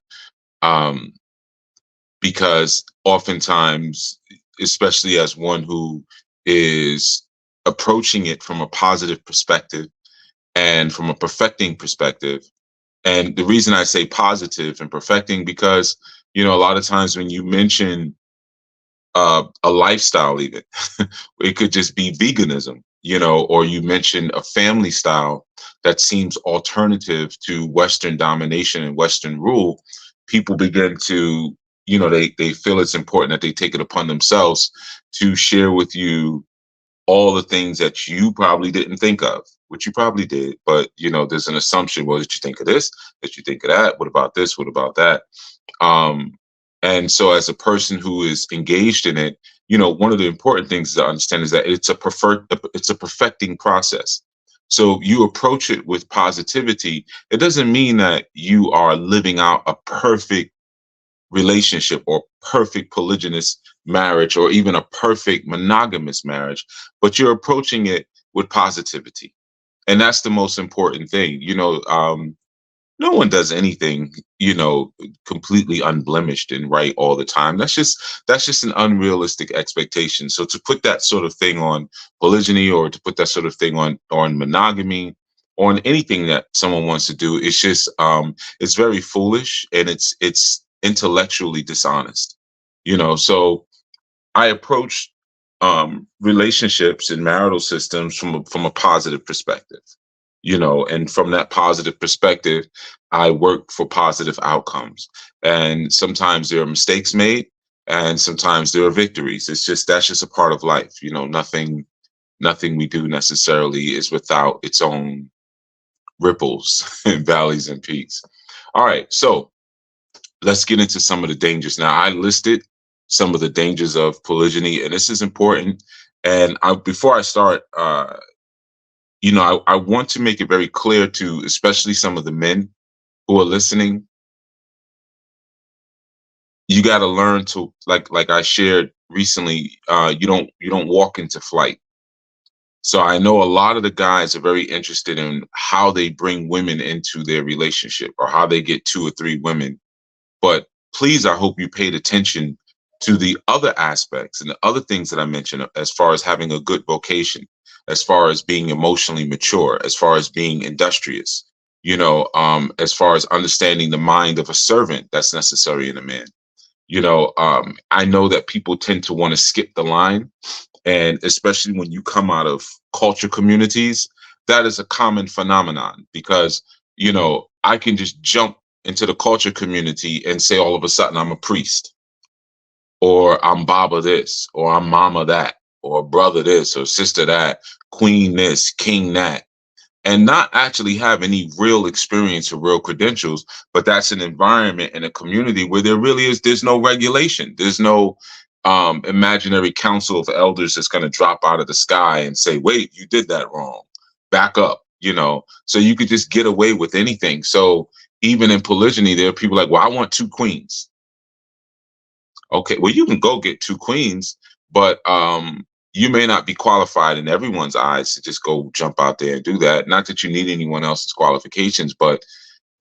Speaker 1: because oftentimes, especially as one who is approaching it from a positive perspective and from a perfecting perspective, and the reason I say positive and perfecting, because, a lot of times when you mention a lifestyle, even it could just be veganism, or you mention a family style that seems alternative to Western domination and Western rule. People begin to, they feel it's important that they take it upon themselves to share with you all the things that you probably didn't think of, which you probably did. But, there's an assumption. Well, did you think of this? Did you think of that? What about this? What about that? Um, and so as a person who is engaged in it, one of the important things to understand is that it's a perfecting process. So you approach it with positivity. It doesn't mean that you are living out a perfect relationship or perfect polygynous marriage or even a perfect monogamous marriage, but you're approaching it with positivity. And that's the most important thing. No one does anything, completely unblemished and right all the time. That's just an unrealistic expectation. So to put that sort of thing on polygyny, or to put that sort of thing on monogamy, on anything that someone wants to do, it's very foolish, and it's intellectually dishonest. So I approach relationships and marital systems from a positive perspective, and from that positive perspective, I work for positive outcomes. And sometimes there are mistakes made, and sometimes there are victories. That's just a part of life. Nothing we do necessarily is without its own ripples and valleys and peaks. All right, so let's get into some of the dangers. Now, I listed some of the dangers of polygyny, and this is important. And before I start, I want to make it very clear to especially some of the men who are listening. You got to learn to, like I shared recently, you don't walk into flight. So I know a lot of the guys are very interested in how they bring women into their relationship, or how they get 2 or 3 women. But please, I hope you paid attention to the other aspects and the other things that I mentioned, as far as having a good vocation, as far as being emotionally mature, as far as being industrious, as far as understanding the mind of a servant that's necessary in a man. I know that people tend to want to skip the line. And especially when you come out of culture communities, that is a common phenomenon, because, I can just jump into the culture community and say all of a sudden I'm a priest, or I'm Baba this, or I'm Mama that, or brother this, or sister that, queen this, king that, and not actually have any real experience or real credentials. But that's an environment and a community where there's no regulation. There's no imaginary council of elders that's going to drop out of the sky and say, wait, you did that wrong, back up, so you could just get away with anything. So even in polygyny, there are people like, well, I want 2 queens. Okay, well, you can go get 2 queens, but you may not be qualified in everyone's eyes to just go jump out there and do that. Not that you need anyone else's qualifications, but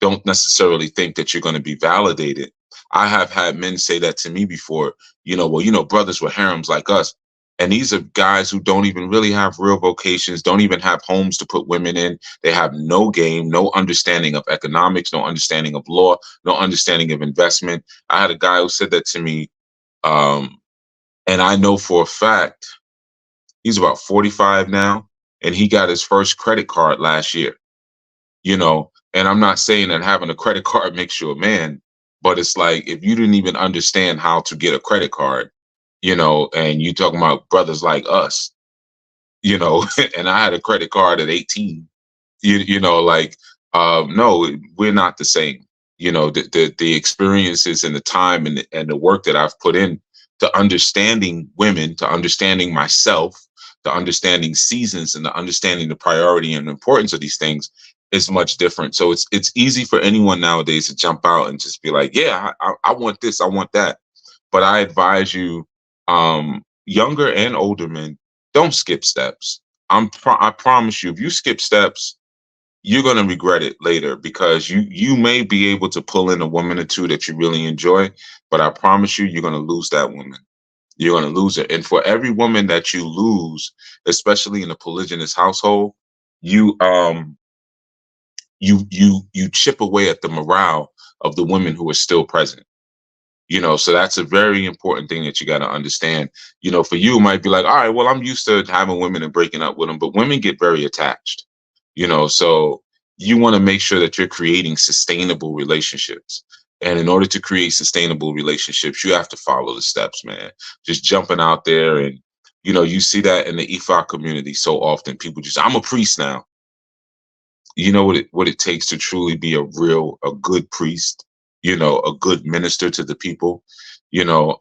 Speaker 1: don't necessarily think that you're going to be validated. I have had men say that to me before, well, brothers with harems like us. And these are guys who don't even really have real vocations, don't even have homes to put women in. They have no game, no understanding of economics, no understanding of law, no understanding of investment. I had a guy who said that to me. And I know for a fact, he's about 45 now, and he got his first credit card last year, and I'm not saying that having a credit card makes you a man, but it's like, if you didn't even understand how to get a credit card, and you talking about brothers like us, and I had a credit card at 18, no, we're not the same. The experiences and the time and the work that I've put in to understanding women, to understanding myself, to understanding seasons, and to understanding the priority and importance of these things is much different. So it's easy for anyone nowadays to jump out and just be like, yeah, I want this, I want that. But I advise you, younger and older men, don't skip steps. I promise you, if you skip steps, you're going to regret it later, because you may be able to pull in a woman or two that you really enjoy, but I promise you, you're going to lose that woman. You're going to lose it. And for every woman that you lose, especially in a polygynous household, you you chip away at the morale of the women who are still present. So that's a very important thing that you got to understand. For you, it might be like, all right, well, I'm used to having women and breaking up with them, but women get very attached. So you want to make sure that you're creating sustainable relationships. And in order to create sustainable relationships, you have to follow the steps, man. Just jumping out there, and you see that in the Ifa community so often. People just, I'm a priest now. You know what it takes to truly be a good priest, a good minister to the people, you know.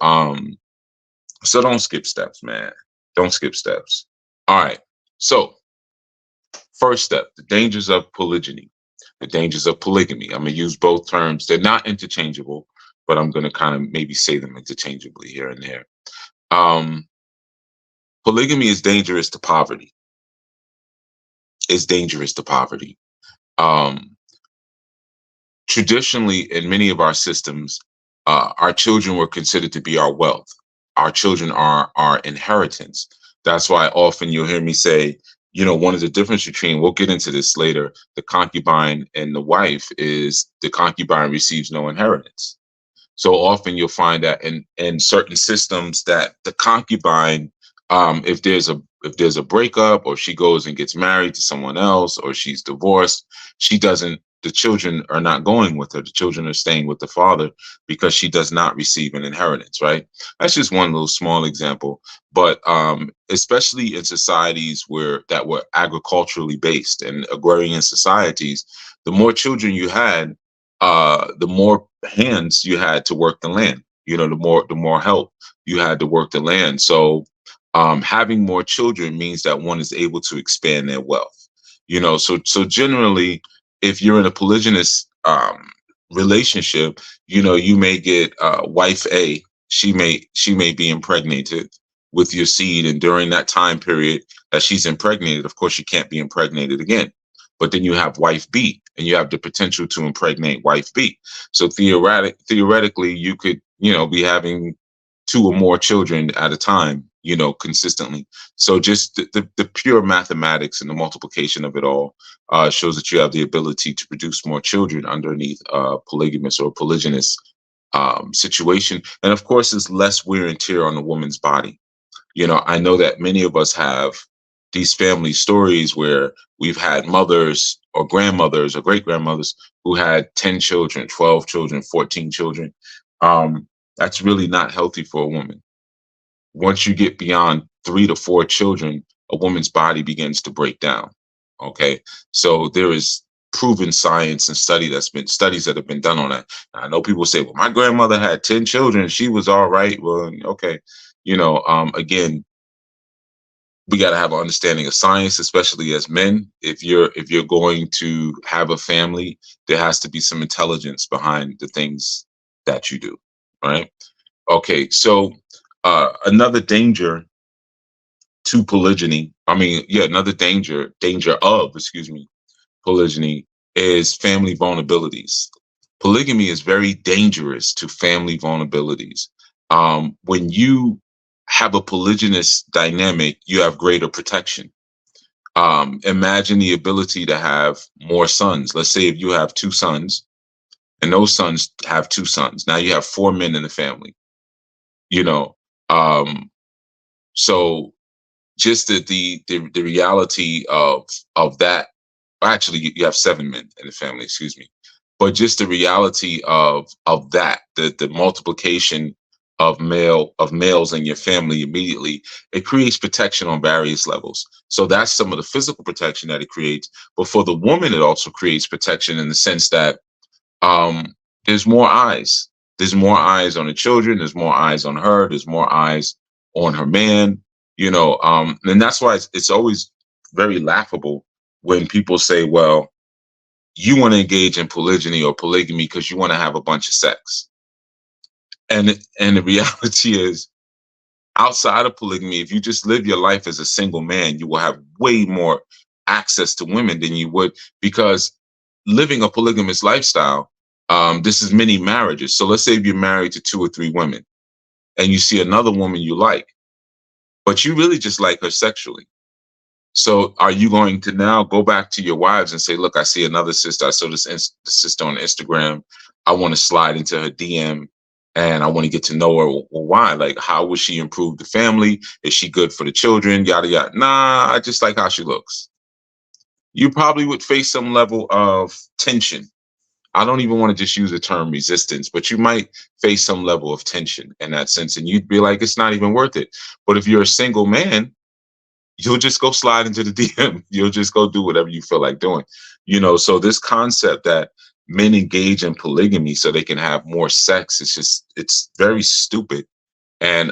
Speaker 1: So don't skip steps, man. Don't skip steps. All right. So first step, the dangers of polygyny, the dangers of polygamy. I'm gonna use both terms. They're not interchangeable, but I'm gonna kind of maybe say them interchangeably here and there. Polygamy is dangerous to poverty. It's dangerous to poverty. Um, Traditionally, in many of our systems, our children were considered to be our wealth. Our children are our inheritance. That's why often you'll hear me say, one of the difference between, we'll get into this later, the concubine and the wife is the concubine receives no inheritance. So often you'll find that in certain systems that the concubine, if there's a breakup, or she goes and gets married to someone else, or she's divorced, the children are not going with her. The children are staying with the father, because she does not receive an inheritance, right? That's just one little small example. But especially in societies that were agriculturally based, and agrarian societies, the more children you had, the more hands you had to work the land. The more help you had to work the land. So having more children means that one is able to expand their wealth. So generally, if you're in a polygynous relationship, you may get wife A. She may be impregnated with your seed, and during that time period that she's impregnated, of course, she can't be impregnated again. But then you have wife B, and you have the potential to impregnate wife B. So theoretically, you could, be having 2 or more children at a time, consistently. So just the pure mathematics and the multiplication of it all shows that you have the ability to produce more children underneath a polygamous or polygynous situation. And of course, there's less wear and tear on the woman's body. I know that many of us have these family stories where we've had mothers or grandmothers or great grandmothers who had 10 children, 12 children, 14 children. That's really not healthy for a woman. Once you get beyond 3 to 4 children, a woman's body begins to break down. Okay. So there is proven science and studies that have been done on that. I know people say, well, my grandmother had 10 children. She was all right. Well, okay. Again, we got to have an understanding of science, especially as men. If you're going to have a family, there has to be some intelligence behind the things that you do. All right. Okay. So another danger to polygyny, another danger of, polygyny is family vulnerabilities. Polygamy is very dangerous to family vulnerabilities. When you have a polygynous dynamic, you have greater protection. Imagine the ability to have more sons. Let's say if you have 2 sons, and those sons have 2 sons. Now you have 4 men in the family. So just the reality of that. Actually, you have 7 men in the family. Excuse me. But just the reality of that, the multiplication of males in your family immediately, it creates protection on various levels. So that's some of the physical protection that it creates. But for the woman, it also creates protection in the sense that there's more eyes. There's more eyes on the children. There's more eyes on her. There's more eyes on her man. And that's why it's always very laughable when people say, well, you want to engage in polygyny or polygamy because you want to have a bunch of sex. And the reality is, outside of polygamy, if you just live your life as a single man, you will have way more access to women than you would, because living a polygamous lifestyle, this is many marriages. So let's say if you're married to 2 or 3 women and you see another woman you like, but you really just like her sexually. So are you going to now go back to your wives and say, look, I see another sister. I saw this sister on Instagram. I want to slide into her DM and I want to get to know her. Well, why? Like, how will she improve the family? Is she good for the children? Yada, yada. Nah, I just like how she looks. You probably would face some level of tension. I don't even want to just use the term resistance, but you might face some level of tension in that sense. And you'd be like, it's not even worth it. But if you're a single man, you'll just go slide into the DM. You'll just go do whatever you feel like doing. So this concept that men engage in polygamy so they can have more sex, it's very stupid. And,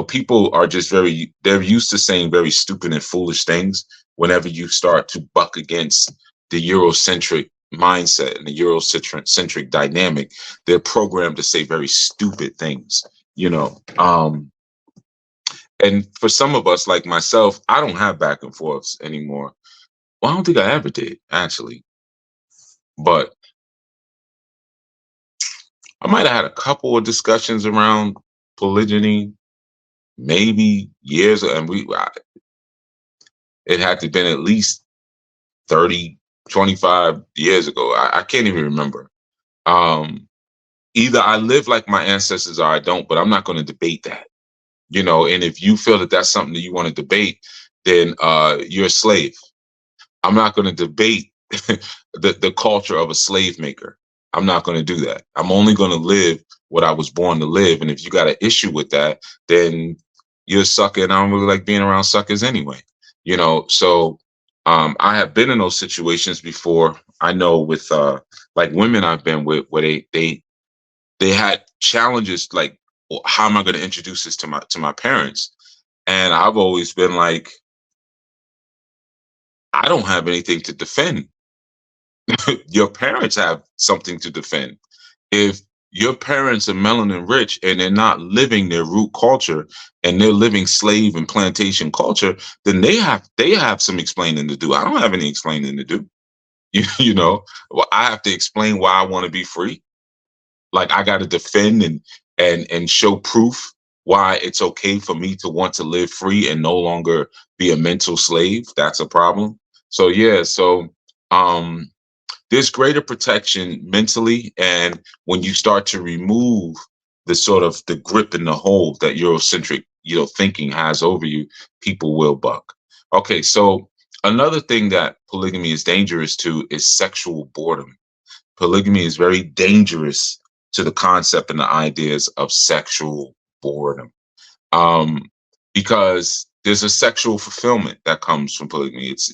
Speaker 1: people are just they're used to saying very stupid and foolish things whenever you start to buck against the Eurocentric mindset and the Eurocentric dynamic. They're programmed to say very stupid things, and for some of us, like myself, I don't have back and forths anymore. Well, I don't think I ever did, actually. But I might have had a couple of discussions around polygyny, maybe years, and it had to have been at least 30, 25 years ago. I can't even remember. Either I live like my ancestors or I don't, but I'm not going to debate that. And if you feel that that's something that you want to debate, then you're a slave. I'm not going to debate the culture of a slave maker. I'm not going to do that. I'm only going to live what I was born to live. And if you got an issue with that, then you're a sucker. And I don't really like being around suckers anyway. So I have been in those situations before. I know with like women I've been with where they had challenges like, well, how am I going to introduce this to my parents? And I've always been like, I don't have anything to defend. Your parents have something to defend. If your parents are melanin rich and they're not living their root culture and they're living slave and plantation culture, then they have some explaining to do. I don't have any explaining to do. Well, I have to explain why I want to be free. Like I got to defend and show proof why it's okay for me to want to live free and no longer be a mental slave. That's a problem. So yeah, there's greater protection mentally, and when you start to remove the sort of the grip and the hold that Eurocentric thinking has over you, people will buck. Okay, so another thing that polygamy is dangerous to is sexual boredom. Polygamy is very dangerous to the concept and the ideas of sexual boredom, because there's a sexual fulfillment that comes from polygamy. It's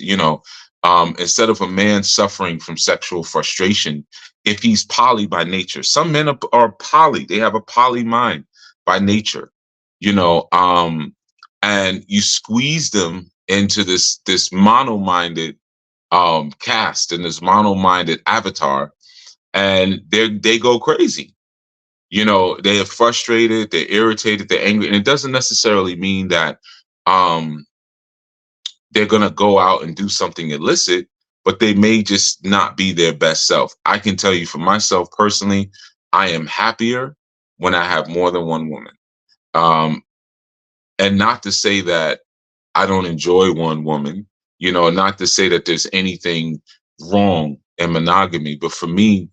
Speaker 1: instead of a man suffering from sexual frustration, if he's poly by nature, some men are poly. They have a poly mind by nature, and you squeeze them into this mono-minded cast and this mono-minded avatar, and they go crazy. They are frustrated, they're irritated, they're angry, and it doesn't necessarily mean that they're going to go out and do something illicit, but they may just not be their best self. I can tell you for myself personally, I am happier when I have more than one woman. And not to say that I don't enjoy one woman, not to say that there's anything wrong in monogamy, but for me,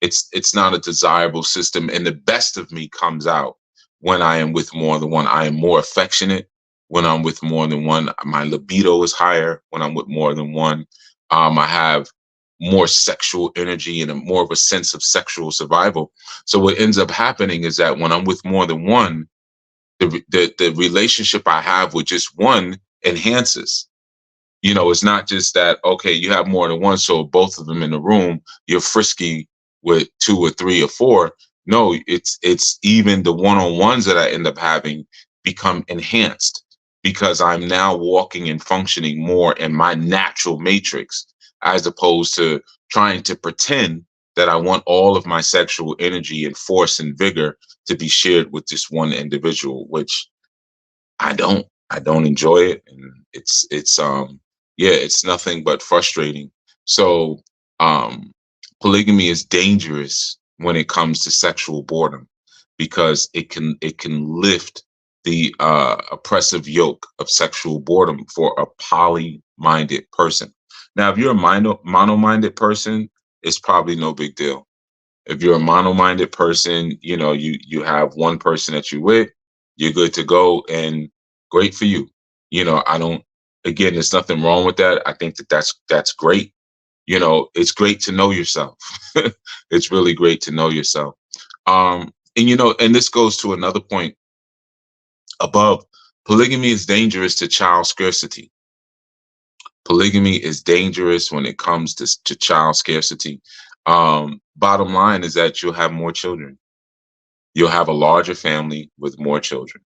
Speaker 1: it's not a desirable system. And the best of me comes out when I am with more than one. I am more affectionate when I'm with more than one. My libido is higher when I'm with more than one. I have more sexual energy and more of a sense of sexual survival. So what ends up happening is that when I'm with more than one, the relationship I have with just one enhances. It's not just that, okay, you have more than one, so both of them in the room, you're frisky with 2 or 3 or 4. No, it's even the one-on-ones that I end up having become enhanced because I'm now walking and functioning more in my natural matrix, as opposed to trying to pretend that I want all of my sexual energy and force and vigor to be shared with just one individual, which I don't enjoy it. And Yeah, it's nothing but frustrating. So, um, polygamy is dangerous when it comes to sexual boredom because it can lift the oppressive yoke of sexual boredom for a poly-minded person. Now, if you're a mono-minded person, it's probably no big deal. If you're a mono-minded person, you have one person that you with, you're good to go, and great for you. I don't. Again, there's nothing wrong with that. I think that that's great. It's great to know yourself. It's really great to know yourself. And this goes to another point above. Polygamy is dangerous to child scarcity. Polygamy is dangerous when it comes to child scarcity. Bottom line is that you'll have more children. You'll have a larger family with more children.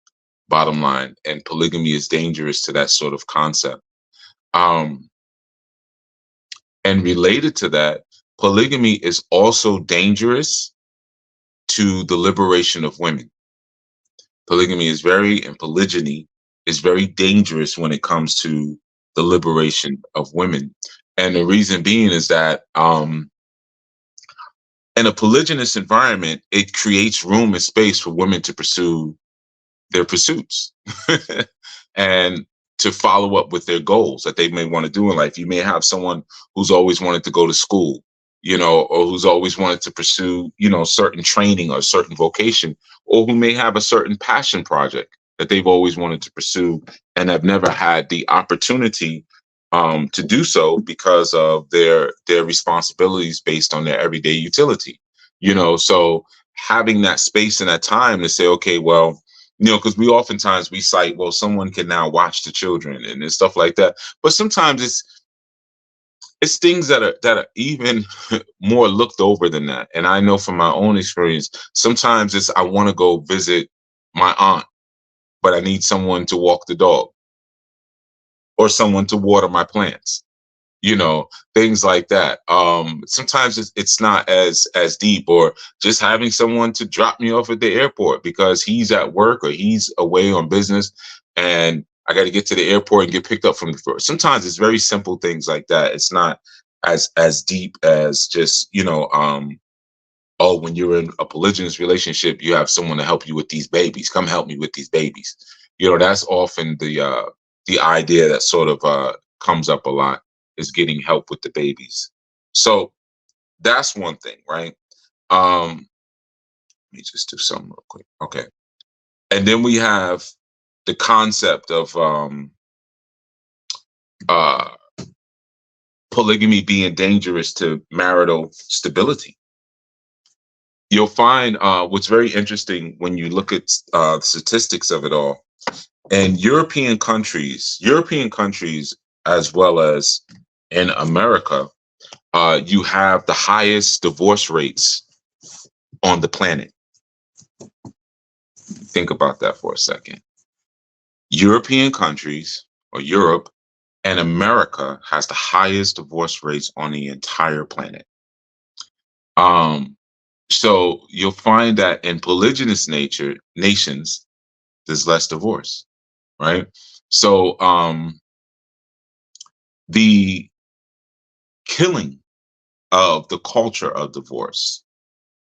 Speaker 1: Bottom line, and polygamy is dangerous to that sort of concept. Um, and related to that, polygamy is also dangerous to the liberation of women. And polygyny is very dangerous when it comes to the liberation of women. And the reason being is that in a polygynous environment, it creates room and space for women to pursue their pursuits and to follow up with their goals that they may want to do in life. You may have someone who's always wanted to go to school, or who's always wanted to pursue, certain training or certain vocation, or who may have a certain passion project that they've always wanted to pursue and have never had the opportunity to do so because of their responsibilities based on their everyday utility. So having that space and that time to say, okay, well, because we oftentimes we cite, well, someone can now watch the children and stuff like that. But sometimes it's things that are even more looked over than that. And I know from my own experience, sometimes it's I want to go visit my aunt, but I need someone to walk the dog or someone to water my plants. Things like that. Sometimes it's not as deep, or just having someone to drop me off at the airport because he's at work or he's away on business, and I got to get to the airport and get picked up from the first. Sometimes it's very simple things like that. It's not as deep as just oh, when you're in a polygynous relationship, you have someone to help you with these babies. Come help me with these babies. That's often the idea that sort of comes up a lot, is getting help with the babies. So that's one thing, right? Let me just do something real quick. Okay. And then we have the concept of uh, polygamy being dangerous to marital stability. You'll find what's very interesting when you look at the statistics of it all. And European countries, as well as in America, you have the highest divorce rates on the planet. Think about that for a second. European countries, or Europe, and America has the highest divorce rates on the entire planet. So you'll find that in polygynous nations, there's less divorce, right? So the killing of the culture of divorce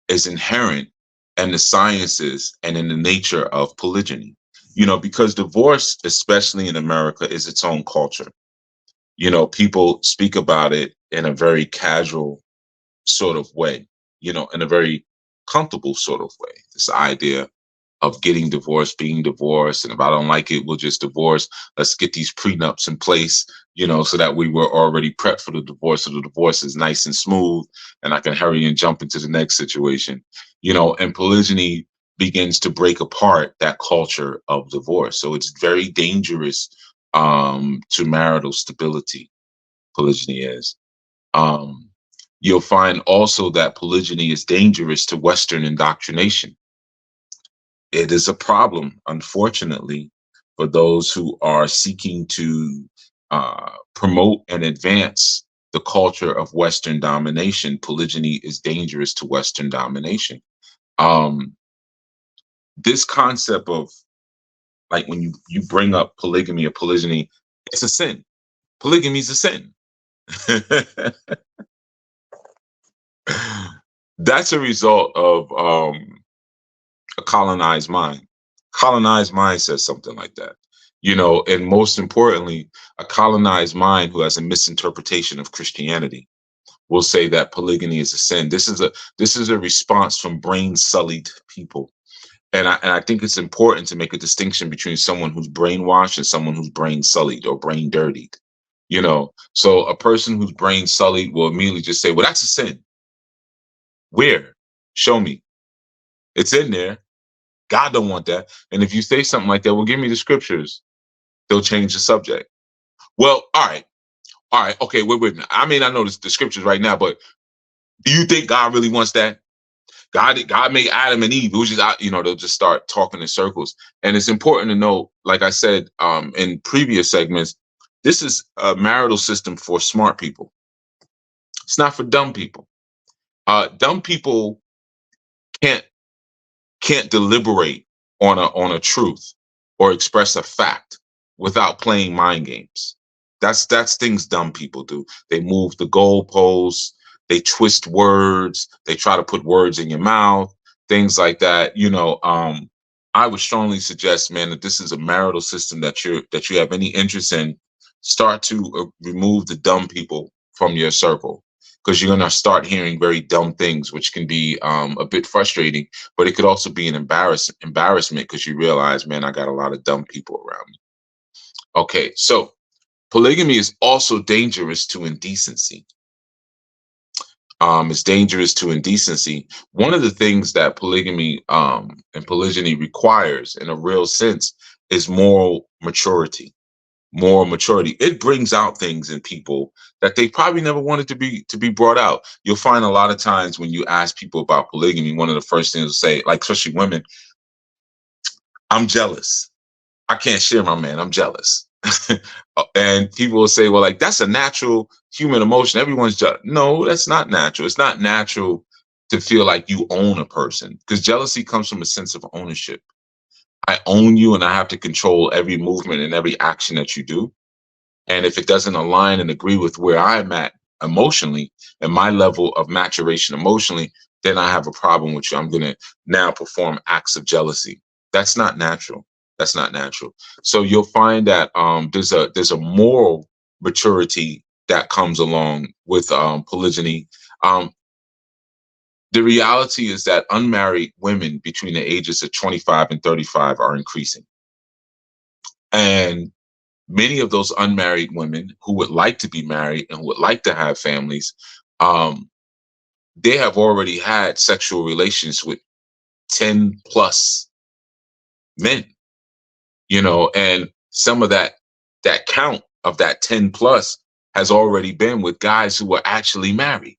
Speaker 1: is inherent in the sciences and in the nature of polygyny. Because divorce, especially in America, is its own culture. People speak about it in a very casual sort of way, in a very comfortable sort of way. This idea of getting divorced, being divorced, and if I don't like it, we'll just divorce. Let's get these prenups in place, so that we were already prepped for the divorce, so the divorce is nice and smooth, and I can hurry and jump into the next situation. And polygyny begins to break apart that culture of divorce. So it's very dangerous to marital stability. Polygyny is. You'll find also that polygyny is dangerous to Western indoctrination. It is a problem, unfortunately, for those who are seeking to promote and advance the culture of Western domination. Polygyny is dangerous to Western domination. This concept of, like, when you bring up polygamy or polygyny, it's a sin. Polygamy is a sin. That's a result of a colonized mind. Colonized mind says something like that. And most importantly, a colonized mind who has a misinterpretation of Christianity will say that polygamy is a sin. This is a response from brain sullied people. And I think it's important to make a distinction between someone who's brainwashed and someone who's brain sullied or brain dirtied. So a person who's brain sullied will immediately just say, well, that's a sin. Where? Show me. It's in there. God don't want that. And if you say something like that, well, give me the scriptures. They'll change the subject. Well, all right. Okay, wait. I may not know the scriptures right now, but do you think God really wants that? God made Adam and Eve. It was just, they'll just start talking in circles. And it's important to know, like I said in previous segments, this is a marital system for smart people. It's not for dumb people. Dumb people can't deliberate on a truth or express a fact without playing mind games. That's things dumb people do. They move the goalposts, they twist words, they try to put words in your mouth, things like that. I would strongly suggest, man, that this is a marital system that you have any interest in. Start to remove the dumb people from your circle, because you're going to start hearing very dumb things, which can be a bit frustrating, but it could also be an embarrassment because you realize, man, I got a lot of dumb people around me. Okay, so polygamy is also dangerous to indecency. It's dangerous to indecency. One of the things that polygamy and polygyny requires, in a real sense, is moral maturity. Moral maturity. It brings out things in people that they probably never wanted to be brought out. You'll find a lot of times when you ask people about polygamy, one of the first things they'll say, like especially women, I'm jealous. I can't share my man. I'm jealous. And people will say, well, like, that's a natural human emotion. Everyone's jealous. No, that's not natural. It's not natural to feel like you own a person, because jealousy comes from a sense of ownership. I own you and I have to control every movement and every action that you do. And if it doesn't align and agree with where I'm at emotionally and my level of maturation emotionally, then I have a problem with you. I'm going to now perform acts of jealousy. That's not natural. That's not natural. So you'll find that there's a moral maturity that comes along with polygyny. The reality is that unmarried women between the ages of 25 and 35 are increasing. And many of those unmarried women who would like to be married and who would like to have families, they have already had sexual relations with 10 plus men, and some of that count of that 10 plus has already been with guys who were actually married.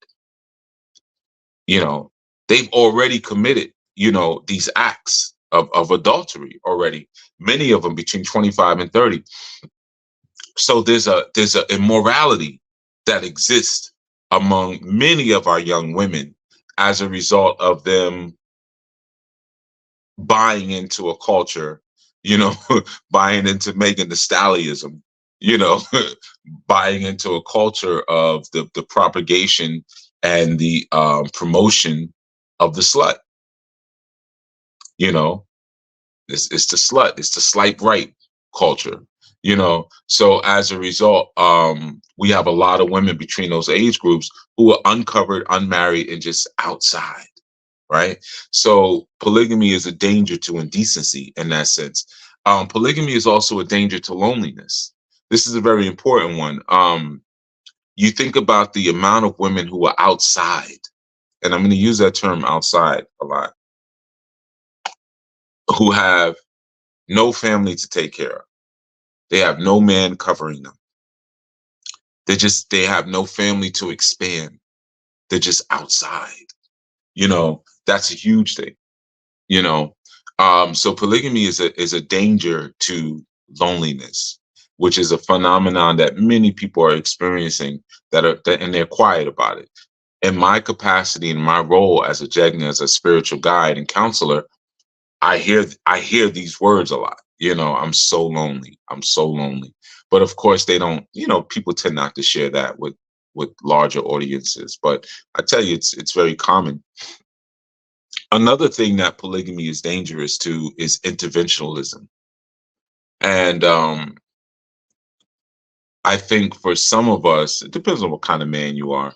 Speaker 1: They've already committed, these acts of adultery already, many of them between 25 and 30. So there's a immorality that exists among many of our young women as a result of them buying into a culture, buying into Megan Thee Stallionism, buying into a culture of the propagation and the promotion of the slut. It's the slut, it's the swipe right culture. So as a result, we have a lot of women between those age groups who are uncovered, unmarried, and just outside, right? So polygamy is a danger to indecency in that sense. Polygamy is also a danger to loneliness. This is a very important one. You think about the amount of women who are outside, and I'm going to use that term outside a lot, who have no family to take care of. They have no man covering them. They have no family to expand. They're just outside. That's a huge thing. So polygamy is a danger to loneliness, which is a phenomenon that many people are experiencing and they're quiet about it. In my capacity, in my role as a spiritual guide and counselor, I hear these words a lot. I'm so lonely. I'm so lonely. But of course, they don't. People tend not to share that with larger audiences. But I tell you, it's very common. Another thing that polygamy is dangerous to is interventionalism, and I think for some of us, it depends on what kind of man you are.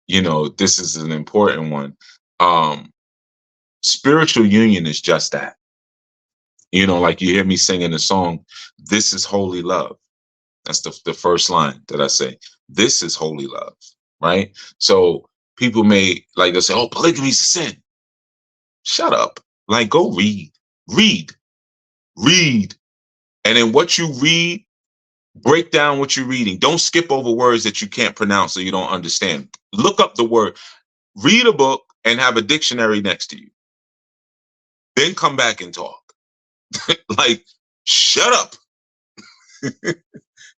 Speaker 1: This is an important one. Spiritual union is just that. Like you hear me singing the song, "This is holy love." That's the first line that I say. This is holy love, right? So people may like they'll say, "Oh, polygamy is a sin." Shut up. Like, go read, and then what you read, break down what you're reading. Don't skip over words that you can't pronounce or you don't understand. Look up the word. Read a book and have a dictionary next to you. Then come back and talk. Like, shut up.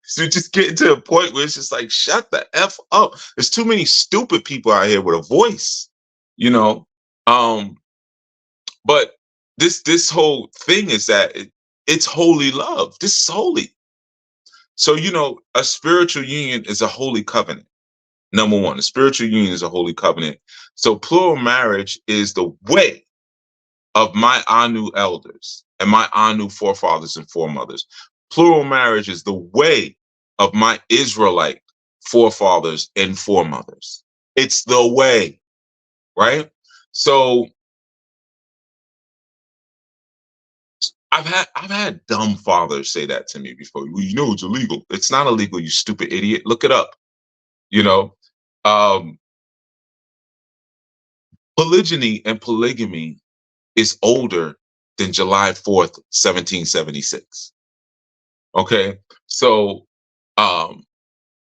Speaker 1: So just getting to a point where it's just like, shut the F up. There's too many stupid people out here with a voice, you know. But this whole thing is that it's holy love. This is holy. So, a spiritual union is a holy covenant. Number one, a spiritual union is a holy covenant. So plural marriage is the way of my Anu elders and my Anu forefathers and foremothers. Plural marriage is the way of my Israelite forefathers and foremothers. It's the way, right? So I've had dumb fathers say that to me before. Well, it's illegal. It's not illegal, you stupid idiot. Look it up. Polygyny and polygamy is older than July 4th, 1776. Okay, so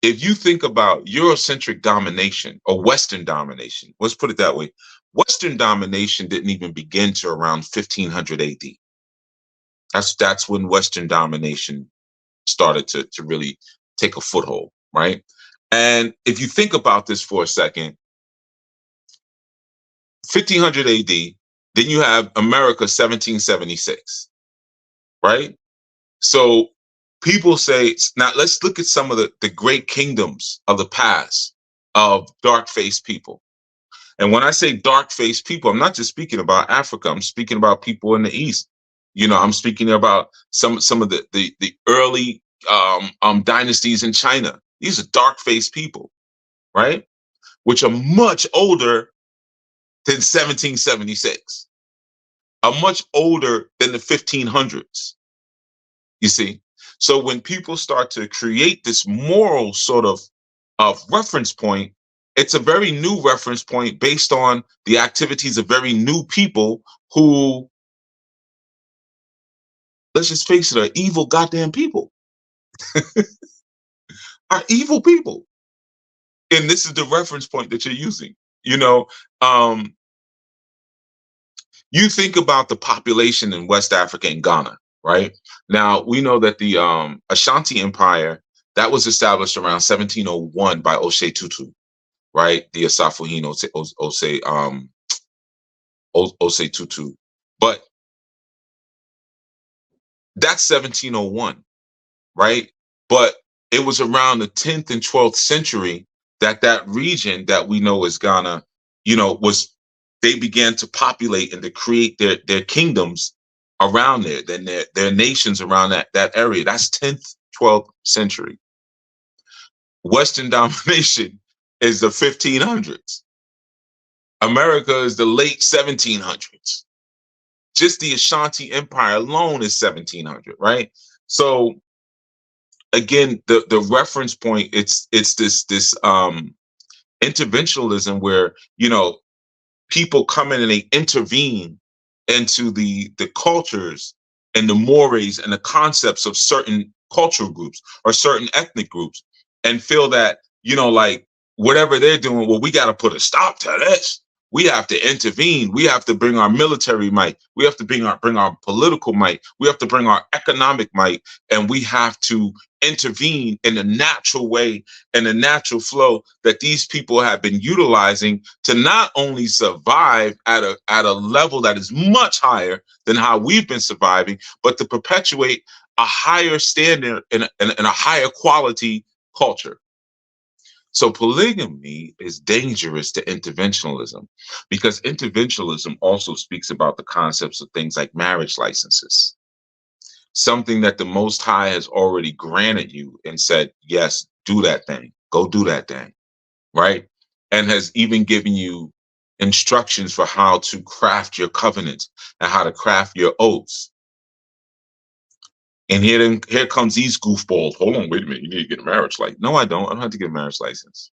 Speaker 1: if you think about Eurocentric domination or Western domination, let's put it that way. Western domination didn't even begin to around 1500 AD. That's when Western domination started to really take a foothold, right? And if you think about this for a second, 1500 AD, then you have America 1776, right? So people say, now let's look at some of the great kingdoms of the past of dark-faced people. And when I say dark-faced people, I'm not just speaking about Africa. I'm speaking about people in the East. I'm speaking about some of the early dynasties in China. These are dark-faced people, right? Which are much older than 1776, are much older than the 1500s. You see? So when people start to create this moral sort of reference point, it's a very new reference point based on the activities of very new people who, let's just face it, are evil goddamn people. Are evil people. And this is the reference point that you're using. You think about the population in West Africa and Ghana, right? Now, we know that the Ashanti Empire, that was established around 1701 by Osei Tutu, right? The Asafuhin Osei Tutu. But that's 1701, right? But it was around the 10th and 12th century that region that we know as Ghana, they began to populate and to create their kingdoms around there, then their nations around that area. That's 10th, 12th century. Western domination is the 1500s. America is the late 1700s. Just the Ashanti Empire alone is 1700, right? So again, the reference point, it's this interventionalism where, people come in and they intervene into the cultures and the mores and the concepts of certain cultural groups or certain ethnic groups and feel that, like whatever they're doing, well, we got to put a stop to this. We have to intervene. We have to bring our military might. We have to bring our political might. We have to bring our economic might, and we have to intervene in the natural way and the natural flow that these people have been utilizing to not only survive at a level that is much higher than how we've been surviving, but to perpetuate a higher standard and a higher quality culture. So polygamy is dangerous to interventionalism because interventionalism also speaks about the concepts of things like marriage licenses, something that the Most High has already granted you and said, yes, do that thing, go do that thing, right? And has even given you instructions for how to craft your covenants and how to craft your oaths. And here comes these goofballs. Hold on, wait a minute. You need to get a marriage license. No, I don't. I don't have to get a marriage license.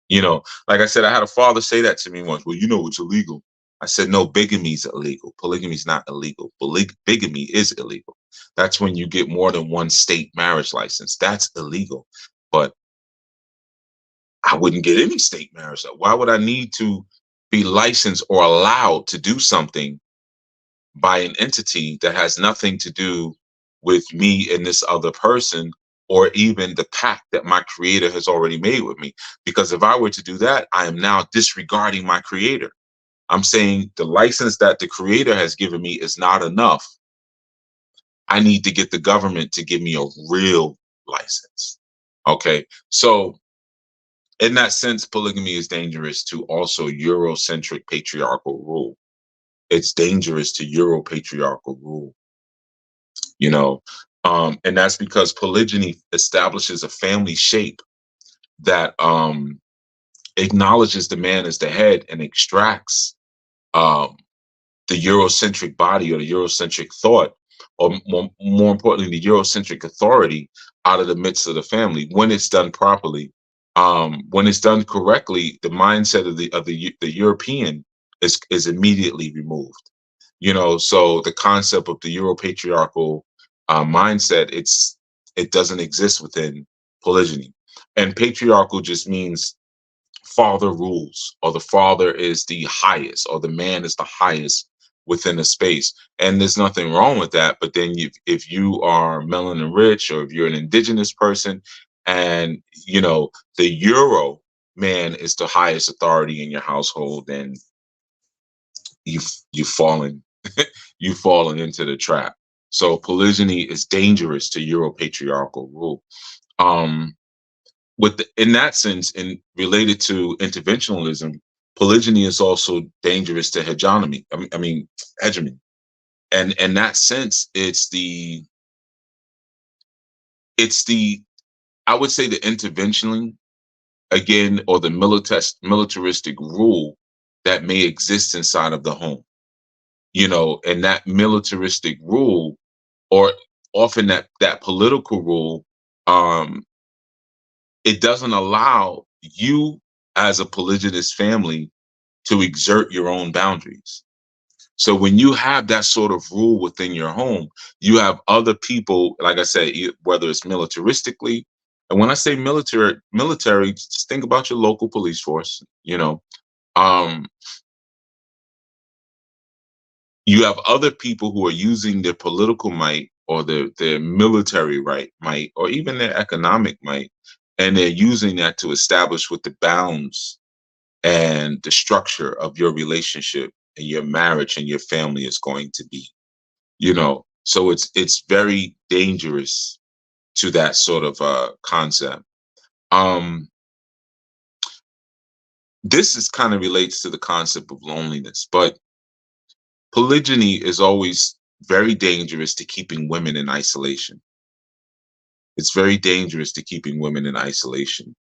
Speaker 1: You know, like I said, I had a father say that to me once. Well, you know, it's illegal. I said, no, bigamy is illegal. Polygamy is not illegal. Bigamy is illegal. That's when you get more than one state marriage license. That's illegal. But I wouldn't get any state marriage. Why would I need to be licensed or allowed to do something by an entity that has nothing to do with me and this other person, or even the pact that my creator has already made with me? Because if I were to do that, I am now disregarding my creator. I'm saying the license that the creator has given me is not enough. I need to get the government to give me a real license. Okay. So in that sense, polygamy is dangerous to also Eurocentric patriarchal rule. It's dangerous to Euro patriarchal rule, you know, and that's because polygyny establishes a family shape that acknowledges the man as the head and extracts um, the Eurocentric body or the Eurocentric thought, or more importantly, the Eurocentric authority out of the midst of the family when it's done properly. When it's done correctly, the mindset of the European is immediately removed. You know, so the concept of the Euro-patriarchal mindset, it doesn't exist within polygyny. And patriarchal just means father rules, or the father is the highest, or the man is the highest within a space. And there's nothing wrong with that. But then if you are melanin rich, or if you're an indigenous person, and you know the Euro man is the highest authority in your household, then you've fallen you've fallen into the trap. So polygyny is dangerous to Euro patriarchal rule. Um, in that sense, and related to interventionalism, polygyny is also dangerous to hegemony. I mean hegemony. And in that sense, it's the I would say the interventionally again, or the militaristic rule that may exist inside of the home. You know, and that militaristic rule, or often that political rule, um, it doesn't allow you as a polygynous family to exert your own boundaries. So when you have that sort of rule within your home, you have other people, like I said, whether it's militaristically, and when I say military, just think about your local police force. You know, um, you have other people who are using their political might, or their military might, or even their economic might, and they're using that to establish what the bounds and the structure of your relationship and your marriage and your family is going to be. You know, so it's very dangerous to that sort of concept. Um, this is kind of relates to the concept of loneliness, but polygyny is always very dangerous to keeping women in isolation. It's very dangerous to keeping women in isolation.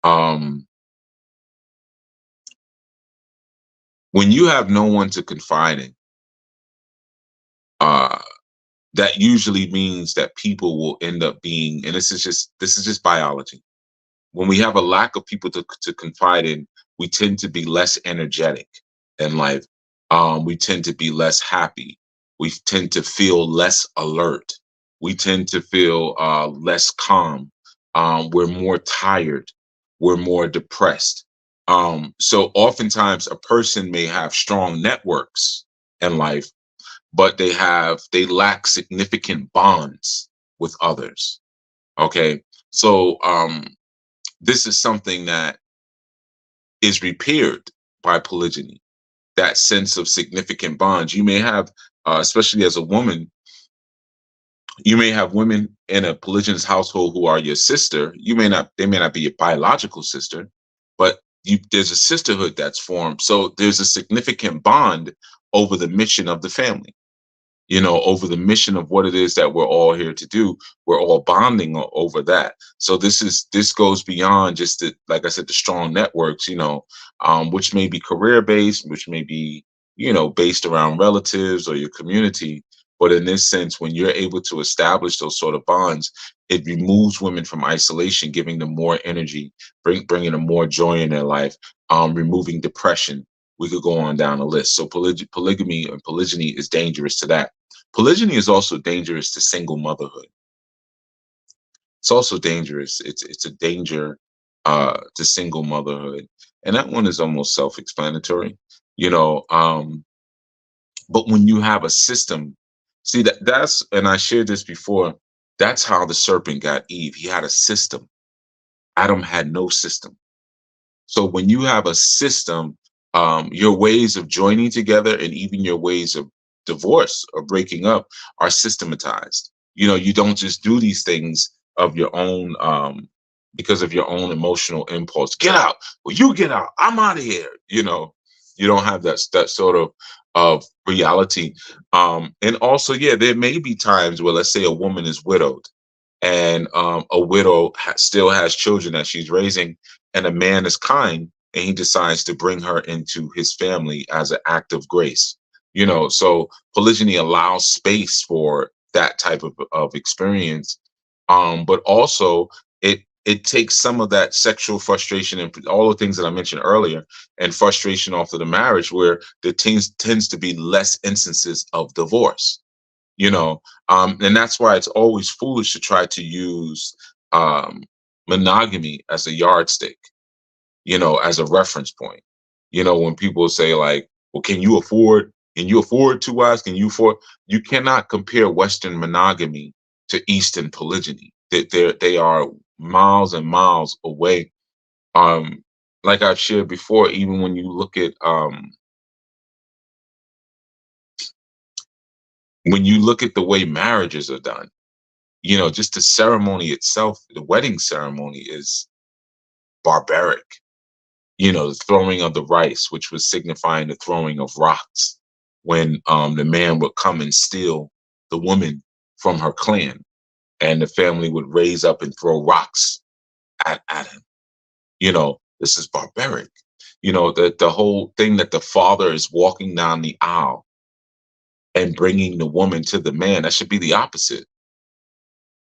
Speaker 1: Um, when you have no one to confide in, uh, that usually means that people will end up being, and this is just biology. When we have a lack of people to confide in, we tend to be less energetic in life. We tend to be less happy. We tend to feel less alert. We tend to feel less calm. We're more tired. We're more depressed. So oftentimes a person may have strong networks in life, but they lack significant bonds with others. Okay. So this is something that is repaired by polygyny, that sense of significant bonds. You may have, especially as a woman, You may have women in a polygynous household who are your sister. They may not be your biological sister, but there's a sisterhood that's formed. So there's a significant bond over the mission of the family, over the mission of what it is that we're all here to do. We're all bonding over that. So this goes beyond just like I said, the strong networks, which may be career based, which may be, based around relatives or your community. But in this sense, when you're able to establish those sort of bonds, it removes women from isolation, giving them more energy, bringing them more joy in their life, removing depression. We could go on down the list. So polygamy and polygyny is dangerous to that. Polygyny is also dangerous to single motherhood. It's also dangerous. It's a danger to single motherhood, and that one is almost self-explanatory, you know. But when you have a system, see that's and I shared this before. That's how the serpent got Eve. He had a system. Adam had no system. So when you have a system, your ways of joining together and even your ways of divorce or breaking up are systematized. You don't just do these things of your own because of your own emotional impulse. Get out. Well, you get out. I'm out of here. You don't have that sort of reality. And also, yeah, there may be times where, let's say, a woman is widowed and a widow still has children that she's raising, and a man is kind and he decides to bring her into his family as an act of grace. So polygyny allows space for that type of experience, but also it takes some of that sexual frustration and all the things that I mentioned earlier, and frustration after the marriage, where there tends to be less instances of divorce. And that's why it's always foolish to try to use monogamy as a yardstick, as a reference point. When people say, like, well, can you afford two wives? You cannot compare Western monogamy to Eastern polygyny. They are miles and miles away. Like I've shared before, even when you look at the way marriages are done, just the ceremony itself, the wedding ceremony is barbaric. The throwing of the rice, which was signifying the throwing of rocks, when the man would come and steal the woman from her clan, and the family would raise up and throw rocks at him. This is barbaric. The whole thing that the father is walking down the aisle and bringing the woman to the man, that should be the opposite.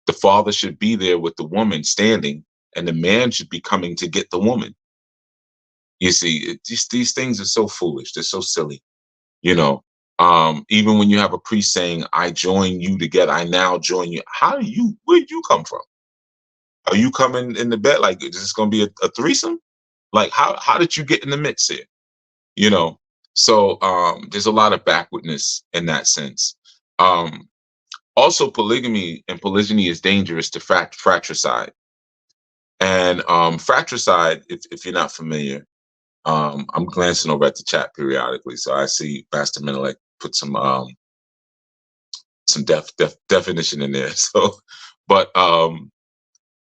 Speaker 1: The father should be there with the woman standing, and the man should be coming to get the woman. You see, these things are so foolish. They're so silly. Even when you have a priest saying, I join you together, I now join you. Where'd you come from? Are you coming in the bed? Like, is this going to be a threesome? Like, how did you get in the mix here? So there's a lot of backwardness in that sense. Also, polygamy and polygyny is dangerous to fratricide. And fratricide, if you're not familiar, I'm glancing over at the chat periodically, so I see Pastor Menelek put some definition in there. So, but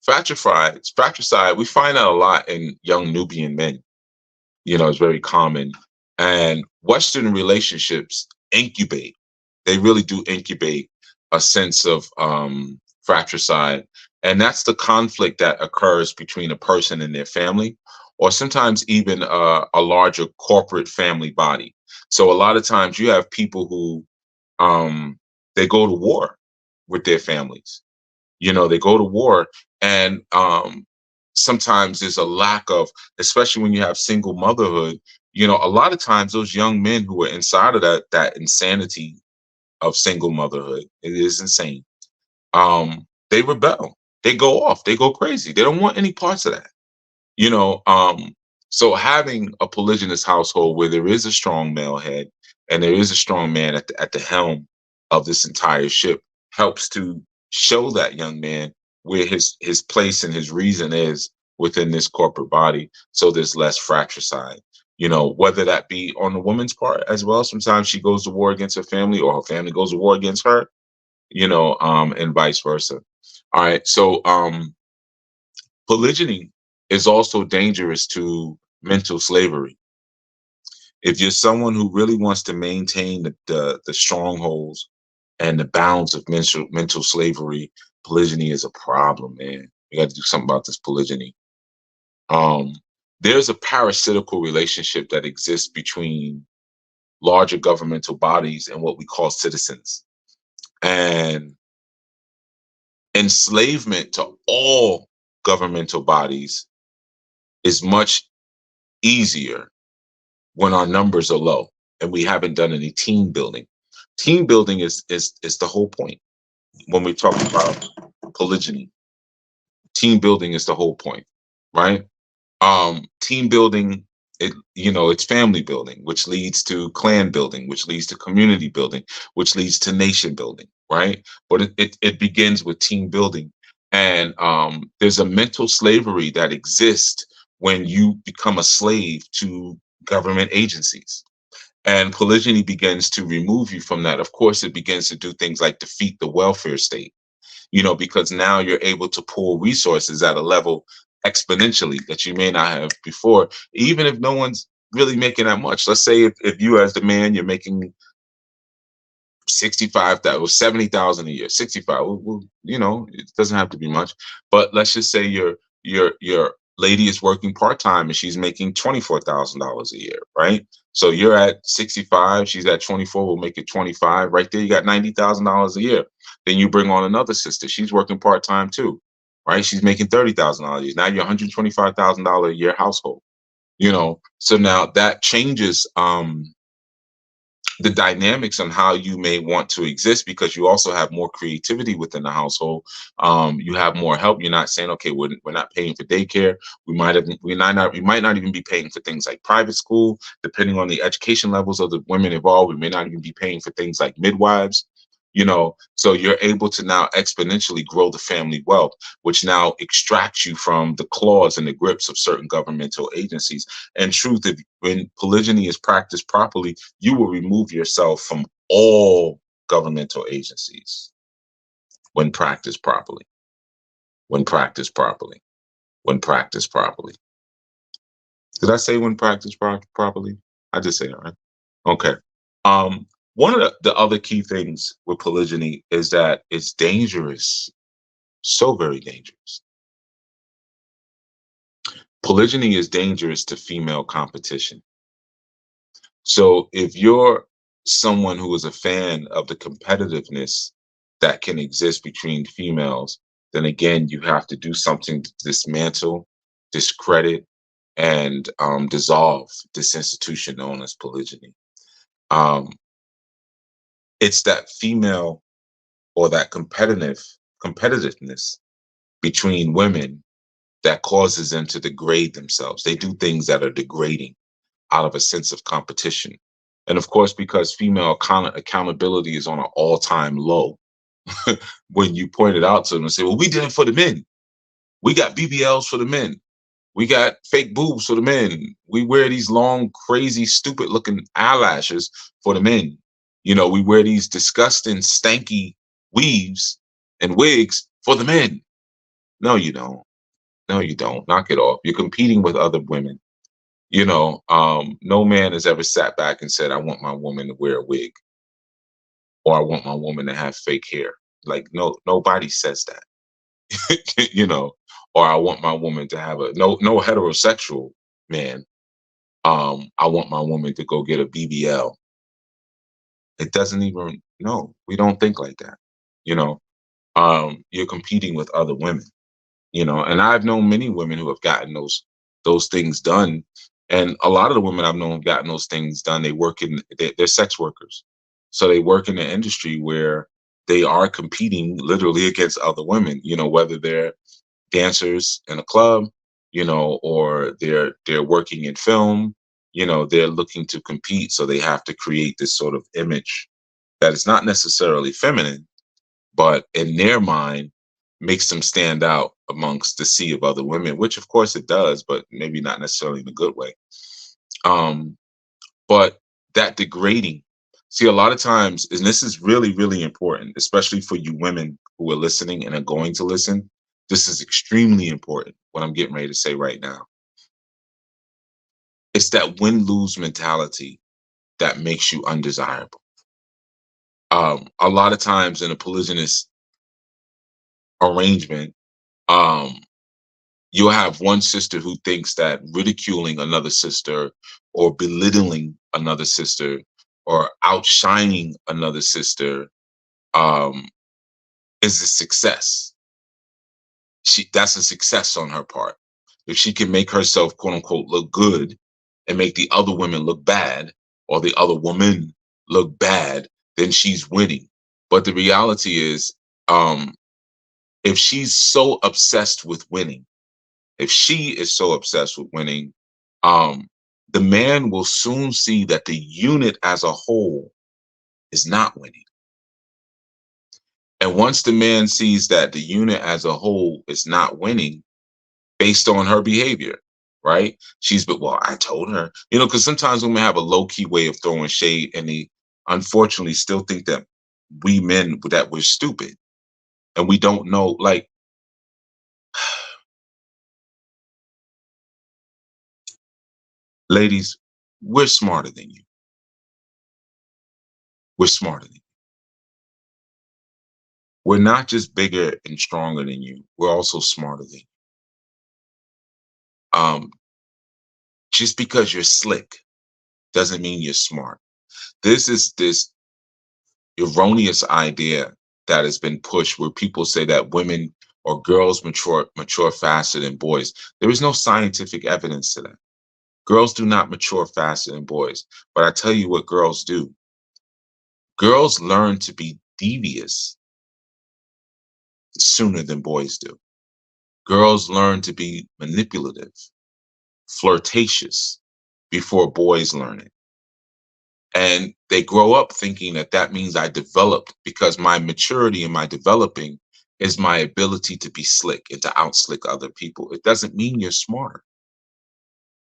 Speaker 1: fratricide, we find out a lot in young Nubian men. It's very common. And Western relationships incubate. They really do incubate a sense of fratricide. And that's the conflict that occurs between a person and their family, or sometimes even a larger corporate family body. So a lot of times you have people who they go to war with their families. They go to war, and sometimes there's a lack of, especially when you have single motherhood. A lot of times those young men who are inside of that insanity of single motherhood, it is insane. They rebel. They go off. They go crazy. They don't want any parts of that. So having a polygynous household where there is a strong male head and there is a strong man at the helm of this entire ship helps to show that young man where his place and his reason is within this corporate body. So there's less fratricide, whether that be on the woman's part as well. Sometimes she goes to war against her family, or her family goes to war against her. and vice versa. All right. So polygyny is also dangerous to mental slavery. If you're someone who really wants to maintain the strongholds and the bounds of mental slavery, polygyny is a problem, man. We got to do something about this polygyny. Um, there's a parasitical relationship that exists between larger governmental bodies and what we call citizens. And enslavement to all governmental bodies is much easier when our numbers are low and we haven't done any team building. Team building is the whole point when we talk about polygyny. Team building is the whole point, right? Team building, it's family building, which leads to clan building, which leads to community building, which leads to nation building, right? But it begins with team building. And there's a mental slavery that exists when you become a slave to government agencies. And polygyny begins to remove you from that. Of course, it begins to do things like defeat the welfare state, because now you're able to pull resources at a level exponentially that you may not have before, even if no one's really making that much. Let's say if you as the man, you're making 65,000 or 70,000 a year, 65, it doesn't have to be much, but let's just say your lady is working part-time and she's making $24,000 a year, right? So you're at 65, she's at 24, we'll make it 25. Right there, you got $90,000 a year. Then you bring on another sister. She's working part-time too, right? She's making $30,000 a year. Now you're $125,000 a year household, So now that changes the dynamics on how you may want to exist, because you also have more creativity within the household. You have more help. You're not saying, okay, we're not paying for daycare. We might not even be paying for things like private school, depending on the education levels of the women involved. We may not even be paying for things like midwives. So you're able to now exponentially grow the family wealth, which now extracts you from the claws and the grips of certain governmental agencies. And truth, when polygyny is practiced properly, you will remove yourself from all governmental agencies when practiced properly. When practiced properly. When practiced properly. Did I say when practiced properly? I just say it, right? Okay. One of the other key things with polygyny is that it's dangerous, so very dangerous. Polygyny is dangerous to female competition. So if you're someone who is a fan of the competitiveness that can exist between females, then again, you have to do something to dismantle, discredit, and dissolve this institution known as polygyny. It's that female or that competitiveness between women that causes them to degrade themselves. They do things that are degrading out of a sense of competition. And of course, because female accountability is on an all-time low, when you point it out to them and say, well, we did it for the men. We got BBLs for the men. We got fake boobs for the men. We wear these long, crazy, stupid looking eyelashes for the men. We wear these disgusting, stanky weaves and wigs for the men. No, you don't. No, you don't. Knock it off. You're competing with other women. No man has ever sat back and said, I want my woman to wear a wig, or I want my woman to have fake hair. Like, no, nobody says that, or I want my woman to have no heterosexual man. I want my woman to go get a BBL. It doesn't even, no, we don't think like that. You're competing with other women, and I've known many women who have gotten those things done. And a lot of the women I've known have gotten those things done. They're sex workers. So they work in an industry where they are competing literally against other women, whether they're dancers in a club, or they're working in film, they're looking to compete. So they have to create this sort of image that is not necessarily feminine, but in their mind makes them stand out amongst the sea of other women, which of course it does, but maybe not necessarily in a good way. But that degrading See, a lot of times, and this is really, really important, especially for you women who are listening and are going to listen. This is extremely important, what I'm getting ready to say right now. It's that win-lose mentality that makes you undesirable. A lot of times in a polygynous arrangement, um, you'll have one sister who thinks that ridiculing another sister or belittling another sister or outshining another sister um, is a success. That's a success on her part. If she can make herself quote unquote look good and make the other women look bad or the other woman look bad, then she's winning. But the reality is, um, if she's so obsessed with winning, if she is so obsessed with winning, um, the man will soon see that the unit as a whole is not winning. And once the man sees that the unit as a whole is not winning based on her behavior, right? But well, I told her, because sometimes women have a low key way of throwing shade and they unfortunately still think that we men that we're stupid and we don't know. Like, ladies, we're smarter than you. We're smarter than you. We're not just bigger and stronger than you. We're also smarter than you. Just because you're slick doesn't mean you're smart. This is this erroneous idea that has been pushed where people say that women or girls mature faster than boys. There is no scientific evidence to that. Girls do not mature faster than boys. But I tell you what girls do. Girls learn to be devious sooner than boys do. Girls learn to be manipulative, flirtatious before boys learn it. And they grow up thinking that that means I developed because my maturity and my developing is my ability to be slick and to outslick other people. It doesn't mean you're smarter.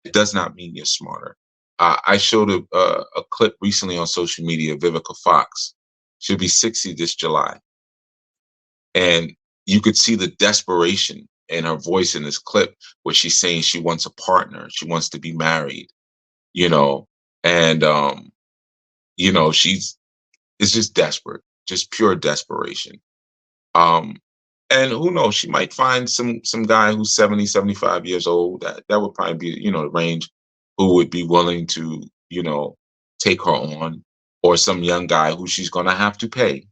Speaker 1: It does not mean you're smarter. I showed a clip recently on social media of Vivica Fox. She'll be 60 this July. And you could see the desperation in her voice in this clip where she's saying she wants a partner. She wants to be married, you know, and, she's it's just desperate, just pure desperation. Um, and who knows, she might find some guy who's 70, 75 years old. That would probably be, the range who would be willing to, take her on, or some young guy who she's gonna have to pay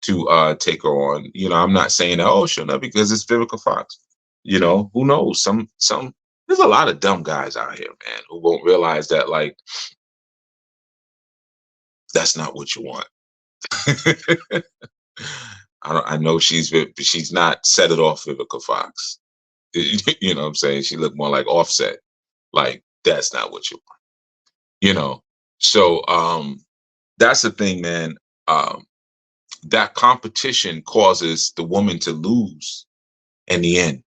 Speaker 1: to take her on. I'm not saying that, oh, she'll never because it's Vivica Fox. Who knows? Some there's a lot of dumb guys out here, man, who won't realize that like that's not what you want. I know she's not set it off Vivica Fox. You know what I'm saying? She looked more like Offset. Like that's not what you want. So that's the thing, man. That competition causes the woman to lose in the end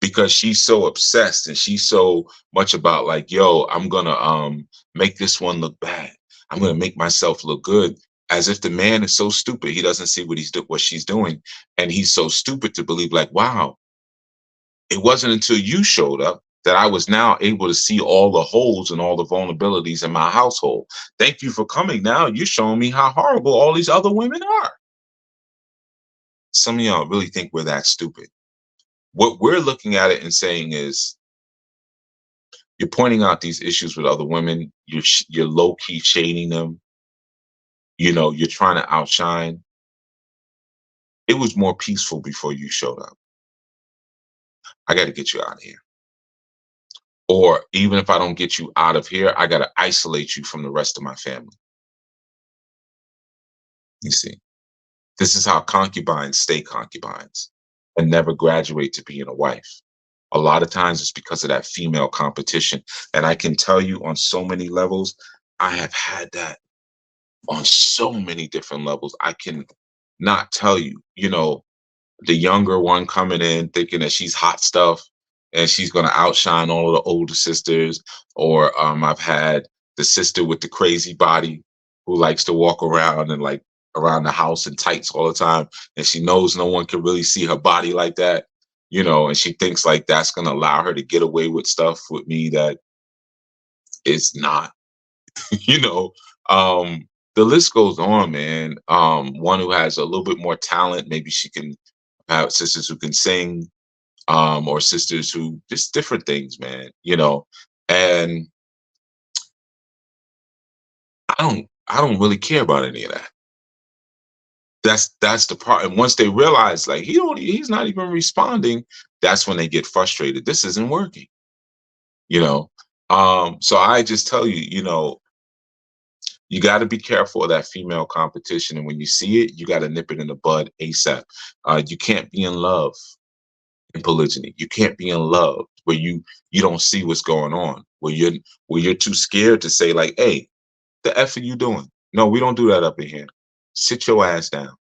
Speaker 1: because she's so obsessed and she's so much about like, yo, I'm gonna make this one look bad. I'm gonna make myself look good. As if the man is so stupid, he doesn't see what she's doing, and he's so stupid to believe like, wow, it wasn't until you showed up that I was now able to see all the holes and all the vulnerabilities in my household. Thank you for coming. Now you're showing me how horrible all these other women are. Some of y'all really think we're that stupid. What we're looking at it and saying is, you're pointing out these issues with other women. You're low key shading them. You're trying to outshine. It was more peaceful before you showed up. I got to get you out of here. Or even if I don't get you out of here, I got to isolate you from the rest of my family. You see, this is how concubines stay concubines and never graduate to being a wife. A lot of times it's because of that female competition. And I can tell you on so many levels, I have had that on so many different levels. I can not tell you, the younger one coming in thinking that she's hot stuff and she's going to outshine all of the older sisters. Or I've had the sister with the crazy body who likes to walk around and like around the house in tights all the time, and she knows no one can really see her body like that, and she thinks like that's gonna allow her to get away with stuff with me that it's not, you know. The list goes on, man. One who has a little bit more talent, maybe she can have sisters who can sing, or sisters who just different things, man. And I don't really care about any of that. That's the part. And once they realize like he's not even responding, that's when they get frustrated. This isn't working, you know. So I just tell you, you got to be careful of that female competition. And when you see it, you got to nip it in the bud ASAP. You can't be in love in polygyny. You can't be in love where you don't see what's going on, where you're too scared to say like, hey, the F are you doing? No, we don't do that up in here. Sit your ass down.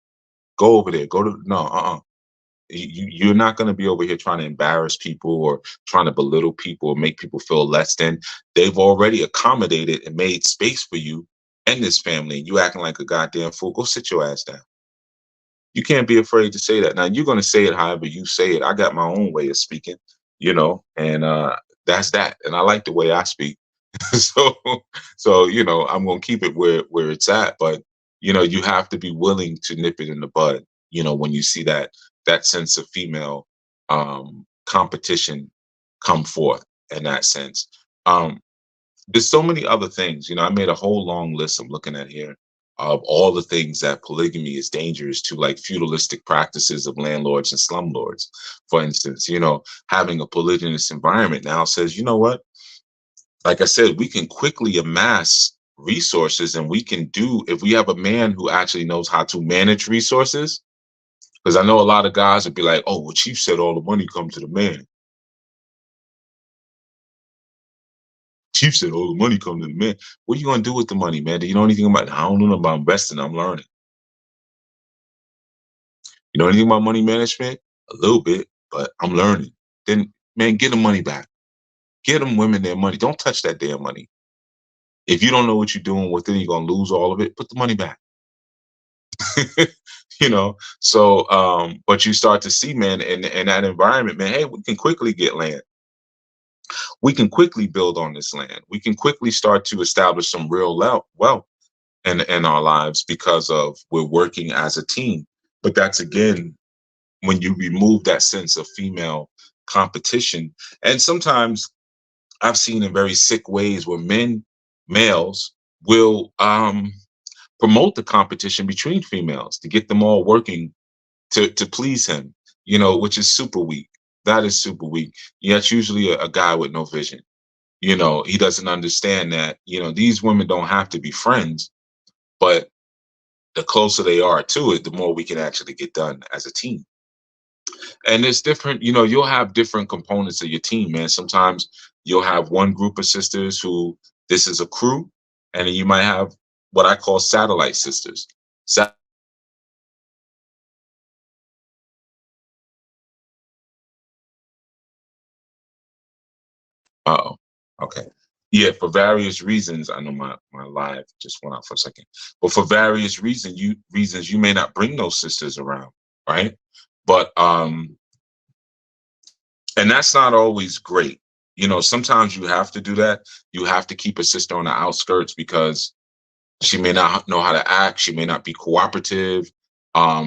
Speaker 1: Go over there. Go to no, you're not going to be over here trying to embarrass people or trying to belittle people or make people feel less than. They've already accommodated and made space for you and this family. You acting like a goddamn fool. Go sit your ass down. You can't be afraid to say that. Now you're going to say it however you say it. I got my own way of speaking, and that's that. And I like the way I speak. so I'm going to keep it where it's at. But you have to be willing to nip it in the bud. When you see that sense of female competition come forth in that sense. There's so many other things. I made a whole long list I'm looking at here of all the things that polygamy is dangerous to, like feudalistic practices of landlords and slumlords, for instance. Having a polygynous environment now says, you know what? Like I said, we can quickly amass resources, and we can do, if we have a man who actually knows how to manage resources, because I know a lot of guys would be like, oh, well, Chief said all the money comes to the man. Chief said all the money comes to the man. What are you going to do with the money, man? Do you know anything about it? I don't know about investing. I'm learning. You know anything about money management? A little bit, but I'm learning. Then, man, get the money back. Get them women their money. Don't touch that damn money. If you don't know what you're doing with it, you're going to lose all of it. Put the money back. But you start to see, man, in that environment, man, hey, we can quickly get land. We can quickly build on this land. We can quickly start to establish some real wealth in our lives because of we're working as a team. But that's, again, when you remove that sense of female competition. And sometimes I've seen in very sick ways where males will promote the competition between females to get them all working to please him, which is super weak. That is super weak. Yeah, it's usually a guy with no vision. He doesn't understand that, these women don't have to be friends, but the closer they are to it, the more we can actually get done as a team. And it's different, you'll have different components of your team, man. Sometimes you'll have one group of sisters who this is a crew, and then you might have what I call satellite sisters. Uh-oh. Okay. Yeah, for various reasons. I know my live just went out for a second. But for various reasons you may not bring those sisters around, right? But and that's not always great. Sometimes you have to do that. You have to keep a sister on the outskirts because she may not know how to act. She may not be cooperative.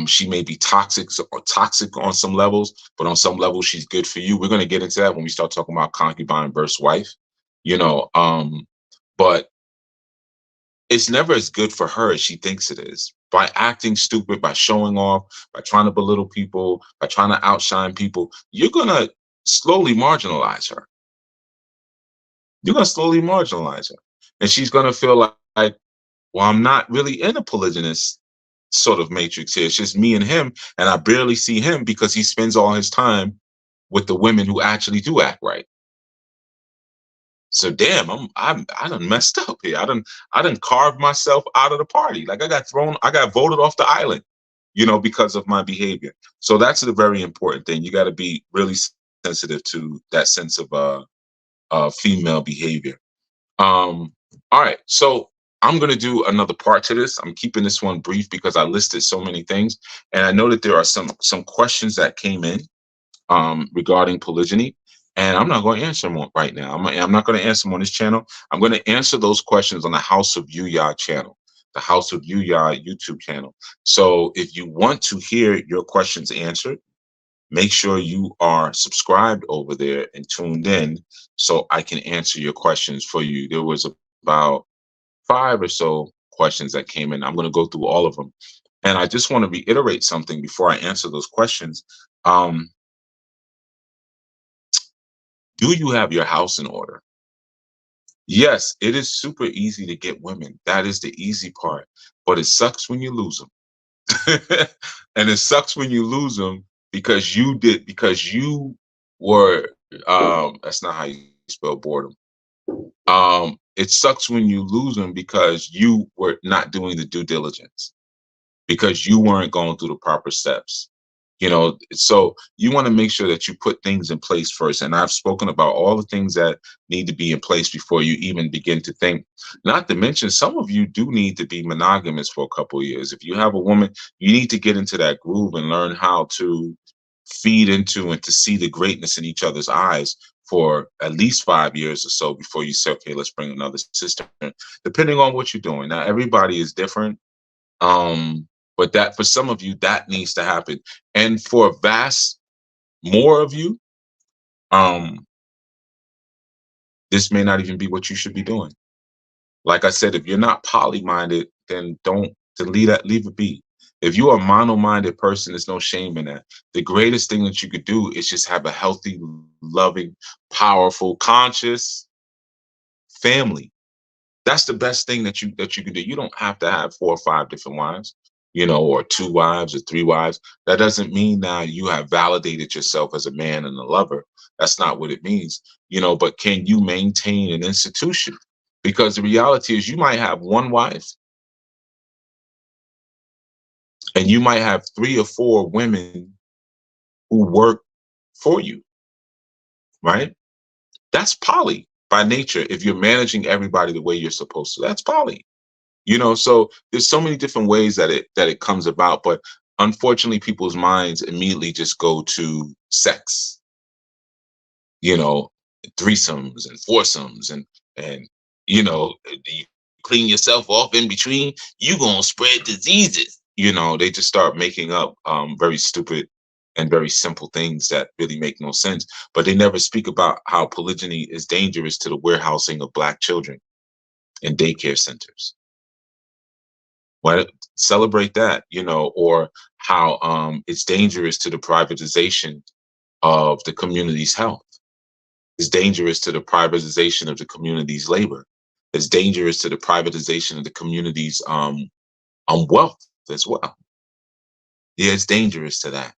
Speaker 1: She may be toxic on some levels, but on some levels she's good for you. We're going to get into that when we start talking about concubine versus wife. But it's never as good for her as she thinks it is. By acting stupid, by showing off, by trying to belittle people, by trying to outshine people, you're going to slowly marginalize her. You're going to slowly marginalize her. And she's going to feel like, well, I'm not really in a polygynous sort of matrix here. It's just me and him, and I barely see him because he spends all his time with the women who actually do act right. So damn, I done messed up here. I done carved myself out of the party. Like I got voted off the island, because of my behavior. So that's a very important thing. You got to be really sensitive to that sense of female behavior. All right. So I'm going to do another part to this. I'm keeping this one brief because I listed so many things, and I know that there are some questions that came in regarding polygyny, and I'm not going to answer them right now. I'm not going to answer them on this channel. I'm going to answer those questions on the House of Yuya channel, the House of Yuya YouTube channel. So if you want to hear your questions answered, make sure you are subscribed over there and tuned in so I can answer your questions for you. There was about 5 or so questions that came in. I'm going to go through all of them. And I just want to reiterate something before I answer those questions. Do you have your house in order? Yes, it is super easy to get women. That is the easy part. But it sucks when you lose them. And it sucks when you lose them because because you were, that's not how you spell boredom. It sucks when you lose them because you were not doing the due diligence, because you weren't going through the proper steps. So you want to make sure that you put things in place first. And I've spoken about all the things that need to be in place before you even begin to think. Not to mention, some of you do need to be monogamous for a couple of years. If you have a woman, you need to get into that groove and learn how to feed into and to see the greatness in each other's eyes for at least 5 years or so before you say, okay, let's bring another sister in, depending on what you're doing. Now, everybody is different. But that for some of you, that needs to happen. And for vast more of you, this may not even be what you should be doing. Like I said, if you're not poly-minded, then leave it be. If you are a mono-minded person, there's no shame in that. The greatest thing that you could do is just have a healthy, loving, powerful, conscious family. That's the best thing that you can do. You don't have to have 4 or 5 different wives, or 2 wives or 3 wives. That doesn't mean now you have validated yourself as a man and a lover. That's not what it means. But can you maintain an institution? Because the reality is you might have 1 wife and you might have 3 or 4 women who work for you, right? That's poly by nature. If you're managing everybody the way you're supposed to, that's poly. So there's so many different ways that it comes about, but unfortunately people's minds immediately just go to sex, threesomes and foursomes, and you clean yourself off in between, you gonna spread diseases. They just start making up very stupid and very simple things that really make no sense, but they never speak about how polygyny is dangerous to the warehousing of Black children in daycare centers. Well, celebrate that, or how it's dangerous to the privatization of the community's health. It's dangerous to the privatization of the community's labor. It's dangerous to the privatization of the community's wealth as well. Yeah, it's dangerous to that.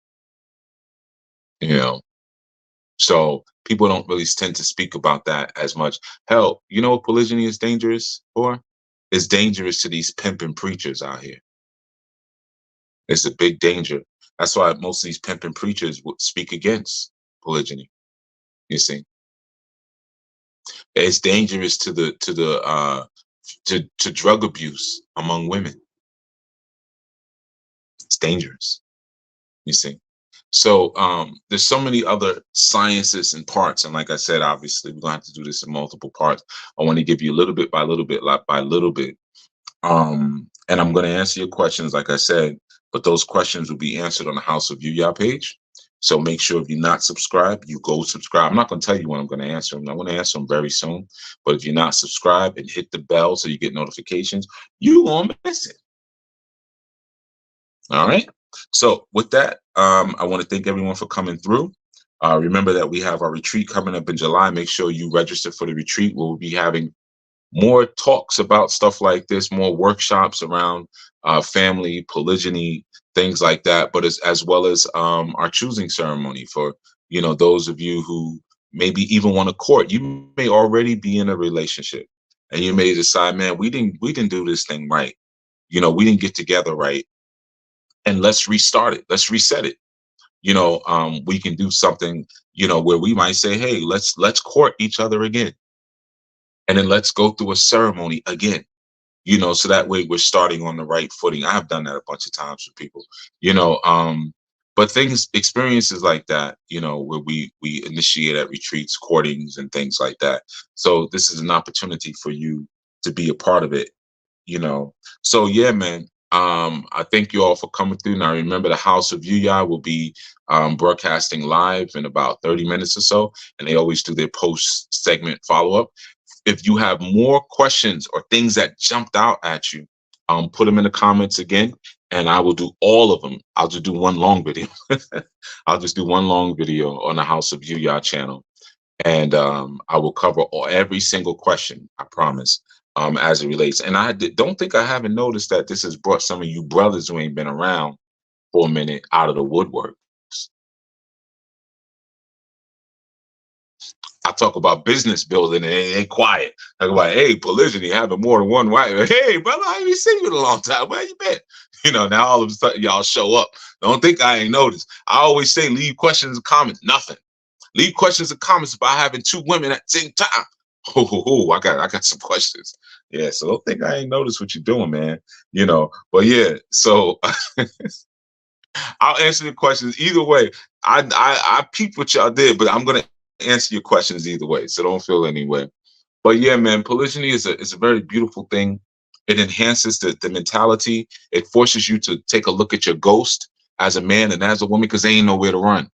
Speaker 1: So people don't really tend to speak about that as much. Hell, you know what polygyny is dangerous for? It's dangerous to these pimping preachers out here. It's a big danger. That's why most of these pimping preachers would speak against polygyny. You see, it's dangerous to drug abuse among women. It's dangerous. You see, so there's so many other sciences and parts, and like I said, obviously we're gonna have to do this in multiple parts. I want to give you little bit by little bit, by little bit. And I'm going to answer your questions, like I said, but those questions will be answered on the House of Yuya page. So make sure if you're not subscribed, you go subscribe. I'm not going to tell you when I'm going to answer them. I'm going to answer them very soon. But if you're not subscribed and hit the bell so you get notifications, you won't miss it. All right. So with that, I want to thank everyone for coming through. Remember that we have our retreat coming up in July. Make sure you register for the retreat. We'll be having more talks about stuff like this, more workshops around family, polygyny, things like that, but as well as our choosing ceremony for, those of you who maybe even want to court. You may already be in a relationship and you may decide, man, we didn't do this thing right. We didn't get together right. And let's restart it. Let's reset it. We can do something, where we might say, hey, let's court each other again. And then let's go through a ceremony again. So that way we're starting on the right footing. I have done that a bunch of times with people, you know, but experiences like that, where we initiate at retreats, courtings, and things like that. So this is an opportunity for you to be a part of it, you know. So yeah, man. I thank you all for coming through. Now remember, the House of Yuya will be broadcasting live in about 30 minutes or so, and they always do their post segment follow up. If you have more questions or things that jumped out at you, put them in the comments again, and I will do all of them. I'll just do one long video. I'll just do one long video on the House of Yuya channel, and I will cover every single question. I promise. As it relates, and don't think I haven't noticed that this has brought some of you brothers who ain't been around for a minute out of the woodwork. I talk about business building and it ain't quiet. Talk about, hey, polygyny, having more than one wife. Hey, brother, I ain't even seen you in a long time. Where you been? Now all of a sudden y'all show up. Don't think I ain't noticed. I always say leave questions and comments. Nothing. Leave questions and comments about having two women at the same time. I got some questions. Yeah, so don't think I ain't noticed what you're doing, man. But yeah, so I'll answer the questions either way. I peeped what y'all did, but I'm gonna answer your questions either way. So don't feel any way. But yeah, man, polygyny is a very beautiful thing. It enhances the mentality. It forces you to take a look at your ghost as a man and as a woman, because they ain't nowhere to run.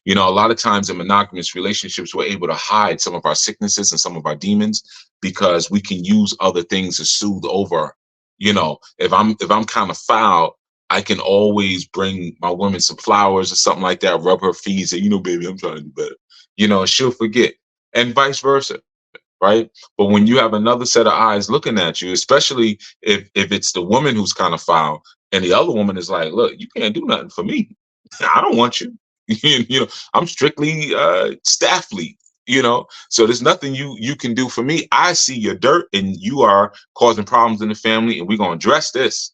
Speaker 1: A lot of times in monogamous relationships, we're able to hide some of our sicknesses and some of our demons because we can use other things to soothe over. If I'm kind of foul, I can always bring my woman some flowers or something like that, rub her feet, say, baby, I'm trying to do better. She'll forget, and vice versa. Right. But when you have another set of eyes looking at you, especially if it's the woman who's kind of foul and the other woman is like, look, you can't do nothing for me. I don't want you. I'm strictly staff lead, so there's nothing you can do for me. I see your dirt and you are causing problems in the family, and we're going to address this.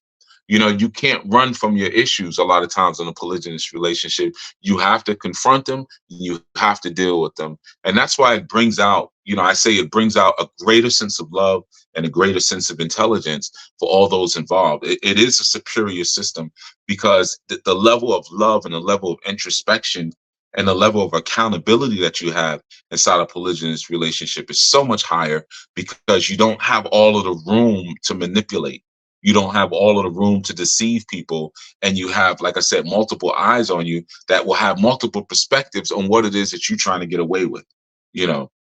Speaker 1: You can't run from your issues a lot of times in a polygynous relationship. You have to confront them. You have to deal with them. And that's why it brings out, I say it brings out a greater sense of love and a greater sense of intelligence for all those involved. It is a superior system because the level of love and the level of introspection and the level of accountability that you have inside a polygynous relationship is so much higher because you don't have all of the room to manipulate. You don't have all of the room to deceive people. And you have, like I said, multiple eyes on you that will have multiple perspectives on what it is that you're trying to get away with,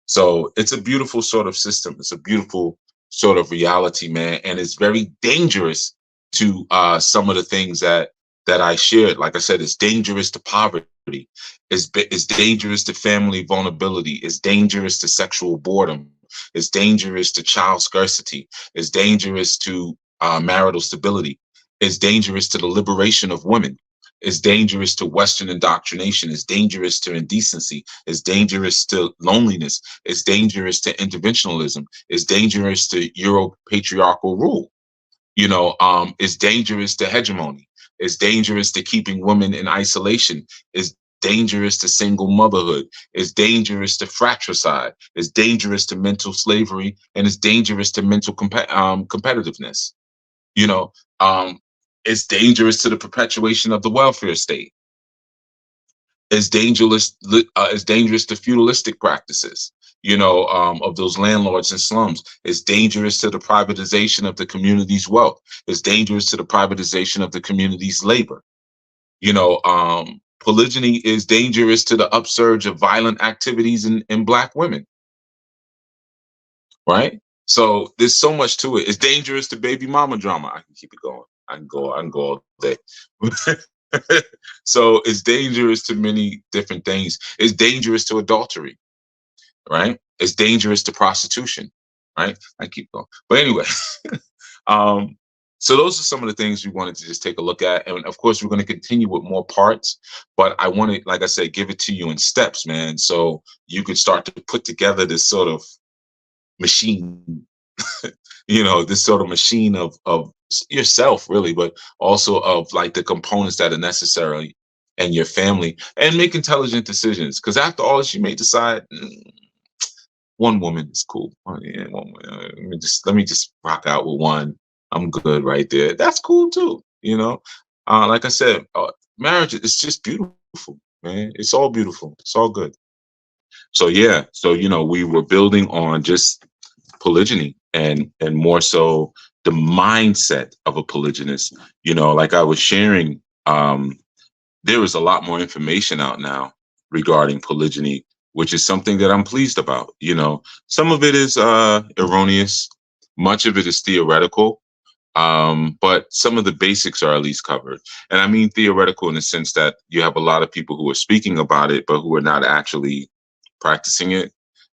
Speaker 1: So it's a beautiful sort of system. It's a beautiful sort of reality, man. And it's very dangerous to some of the things that I shared. Like I said, it's dangerous to poverty. It's dangerous to family vulnerability. It's dangerous to sexual boredom. It's dangerous to child scarcity. It's dangerous to marital stability. Is dangerous to the liberation of women. Is dangerous to Western indoctrination. Is dangerous to indecency. Is dangerous to loneliness. Is dangerous to interventionalism. Is dangerous to Euro patriarchal rule. Is dangerous to hegemony. Is dangerous to keeping women in isolation. Is dangerous to single motherhood. Is dangerous to fratricide. Is dangerous to mental slavery, and is dangerous to mental competitiveness. It's dangerous to the perpetuation of the welfare state. It's dangerous to feudalistic practices, of those landlords and slums. It's dangerous to the privatization of the community's wealth. It's dangerous to the privatization of the community's labor. Polygyny is dangerous to the upsurge of violent activities in Black women. Right? So there's so much to it. It's dangerous to baby mama drama. I can keep it going. I can go all day. So it's dangerous to many different things. It's dangerous to adultery, right? It's dangerous to prostitution, right? I keep going. But anyway, so those are some of the things we wanted to just take a look at. And of course, we're going to continue with more parts, but I want to, like I said, give it to you in steps, man. So you could start to put together this sort of machine, this sort of machine of yourself, really, but also of like the components that are necessary and your family, and make intelligent decisions. Because after all this, you may decide, one woman is cool. Oh, yeah, let me just rock out with one. I'm good right there. That's cool too. Like I said, marriage is just beautiful, man. It's all beautiful. It's all good. So yeah, so we were building on just polygyny and more so the mindset of a polygynist. Like I was sharing, there is a lot more information out now regarding polygyny, which is something that I'm pleased about. Some of it is erroneous, much of it is theoretical, but some of the basics are at least covered. And I mean theoretical in the sense that you have a lot of people who are speaking about it, but who are not actually practicing it.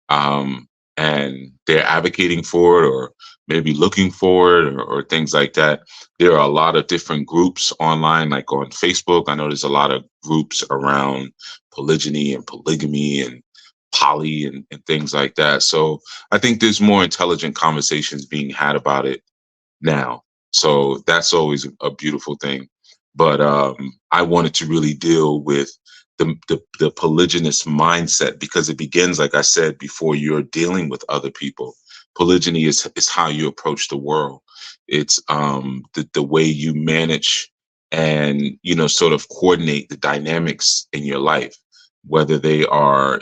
Speaker 1: Um, and they're advocating for it or maybe looking for it or things like that. There are a lot of different groups online, like on Facebook. I know there's a lot of groups around polygyny and polygamy and poly and things like that. So I think there's more intelligent conversations being had about it now. So that's always a beautiful thing. But I wanted to really deal with the polygynous mindset because it begins, like I said, before you're dealing with other people. Polygyny is how you approach the world. It's the way you manage and sort of coordinate the dynamics in your life, whether they are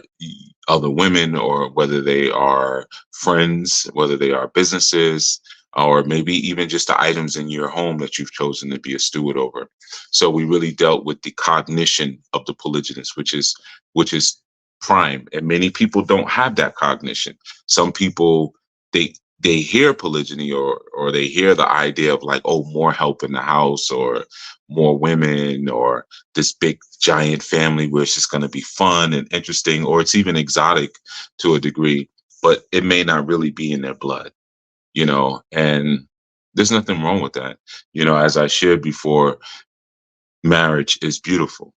Speaker 1: other women or whether they are friends, whether they are businesses, or maybe even just the items in your home that you've chosen to be a steward over. So we really dealt with the cognition of the polygynist, which is prime. And many people don't have that cognition. Some people they hear polygyny or they hear the idea of like, oh, more help in the house or more women or this big giant family where it's just going to be fun and interesting, or it's even exotic to a degree, but it may not really be in their blood. And there's nothing wrong with that. As I shared before, marriage is beautiful.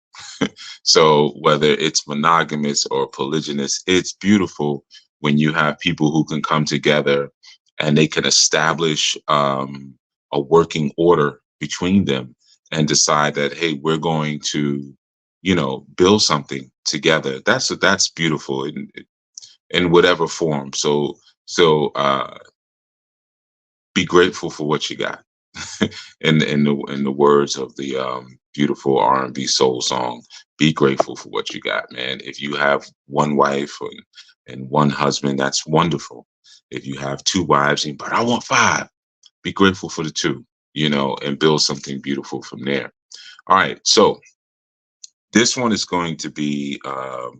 Speaker 1: So whether it's monogamous or polygynous, it's beautiful when you have people who can come together and they can establish a working order between them and decide that, hey, we're going to, build something together. That's beautiful in whatever form. So be grateful for what you got. In the words of the beautiful R&B soul song, be grateful for what you got, man. If you have one wife and one husband, that's wonderful. If you have two wives, but I want five, be grateful for the two, and build something beautiful from there. All right, so this one is going to be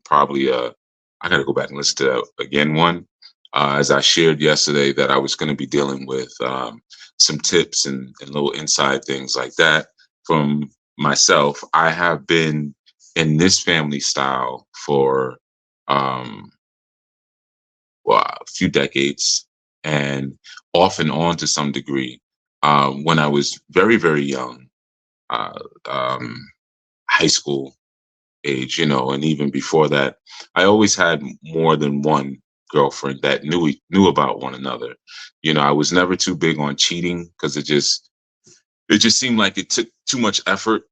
Speaker 1: probably I got to go back and listen to that again one. As I shared yesterday, that I was going to be dealing with some tips and little inside things like that from myself. I have been in this family style for a few decades and off and on to some degree. When I was very, very young, uh, um, high school age, and even before that, I always had more than one girlfriend that knew about one another. I was never too big on cheating because it just seemed like it took too much effort.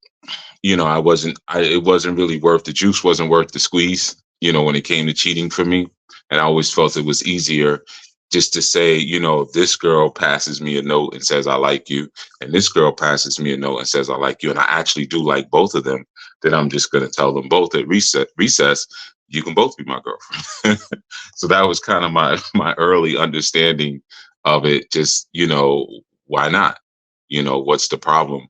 Speaker 1: It wasn't really worth the juice wasn't worth the squeeze, when it came to cheating for me. And I always felt it was easier just to say, this girl passes me a note and says, I like you. And this girl passes me a note and says, I like you. And I actually do like both of them. Then I'm just going to tell them both at recess, you can both be my girlfriend. So that was kind of my early understanding of it. Just, why not? What's the problem?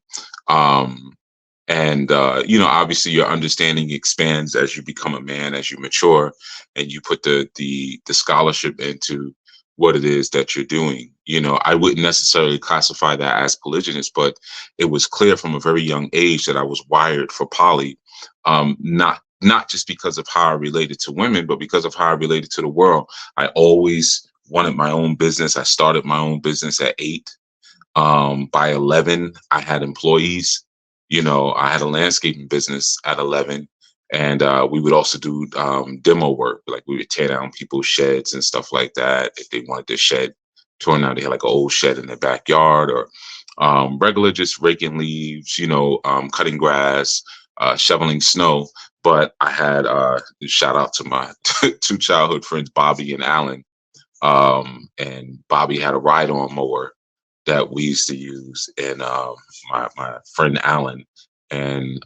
Speaker 1: And obviously your understanding expands as you become a man, as you mature, and you put the scholarship into what it is that you're doing. I wouldn't necessarily classify that as polygynous, but it was clear from a very young age that I was wired for poly, not just because of how I related to women, but because of how I related to the world. I always wanted my own business. I started my own business at 8. By 11, I had employees. I had a landscaping business at 11, and we would also do demo work. Like we would tear down people's sheds and stuff like that. If they wanted their shed torn down, they had like an old shed in their backyard, or regular just raking leaves, cutting grass, shoveling snow. But I had shout out to my two childhood friends, Bobby and Alan. And Bobby had a ride-on mower that we used to use, and my friend Alan, and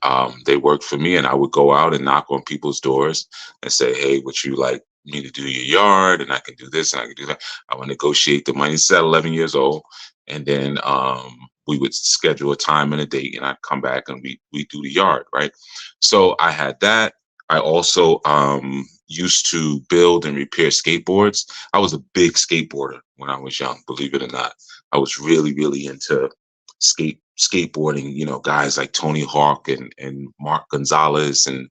Speaker 1: they worked for me. And I would go out and knock on people's doors and say, "Hey, would you like me to do your yard? And I can do this and I can do that." I would negotiate the money. This is at 11 years old, and then we would schedule a time and a date, and I'd come back and we do the yard, right? So I had that. I also used to build and repair skateboards. I was a big skateboarder when I was young, believe it or not. I was really, really into skateboarding, guys like Tony Hawk and Mark Gonzalez and,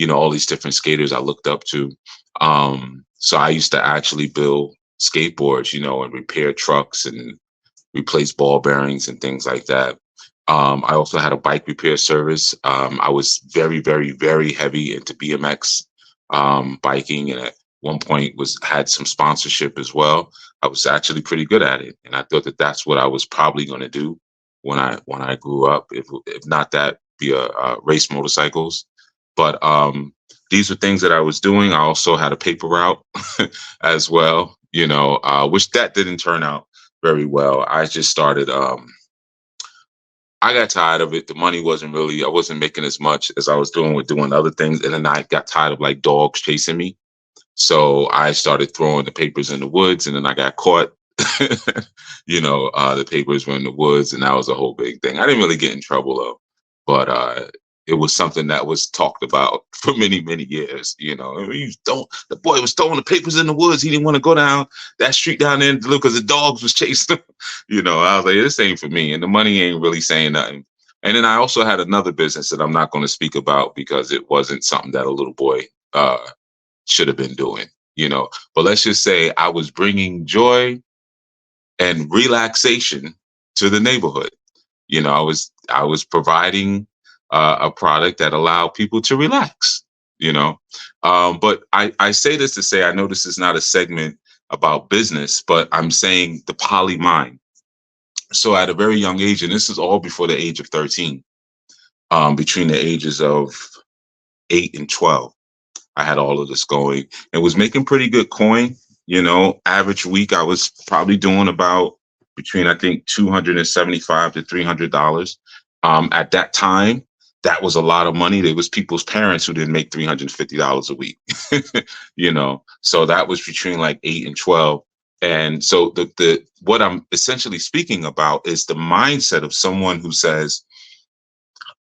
Speaker 1: all these different skaters I looked up to. So I used to actually build skateboards, and repair trucks and replace ball bearings and things like that. I also had a bike repair service. I was very, very, very heavy into BMX biking, and at one point had some sponsorship as well. I was actually pretty good at it, and I thought that that's what I was probably going to do when I grew up. If not that, be a race motorcycles. But these were things that I was doing. I also had a paper route as well, which that didn't turn out very well. I just started. I got tired of it. The money I wasn't making as much as I was doing with doing other things. And then I got tired of like dogs chasing me. So I started throwing the papers in the woods, and then I got caught. The papers were in the woods, and that was a whole big thing. I didn't really get in trouble though, but it was something that was talked about for many, many years. The boy was throwing the papers in the woods. He didn't want to go down that street down there because the dogs was chasing him. I was like, this ain't for me. And the money ain't really saying nothing. And then I also had another business that I'm not going to speak about because it wasn't something that a little boy should have been doing, But let's just say I was bringing joy and relaxation to the neighborhood. I was providing a product that allowed people to relax, But I say this to say, I know this is not a segment about business, but I'm saying the poly mind. So at a very young age, and this is all before the age of 13, between the ages of 8 and 12, I had all of this going and was making pretty good coin. Average week, I was probably doing about between, I think, $275 to $300. At that time, that was a lot of money. There was people's parents who didn't make $350 a week, So that was between like 8 and 12. And so the what I'm essentially speaking about is the mindset of someone who says,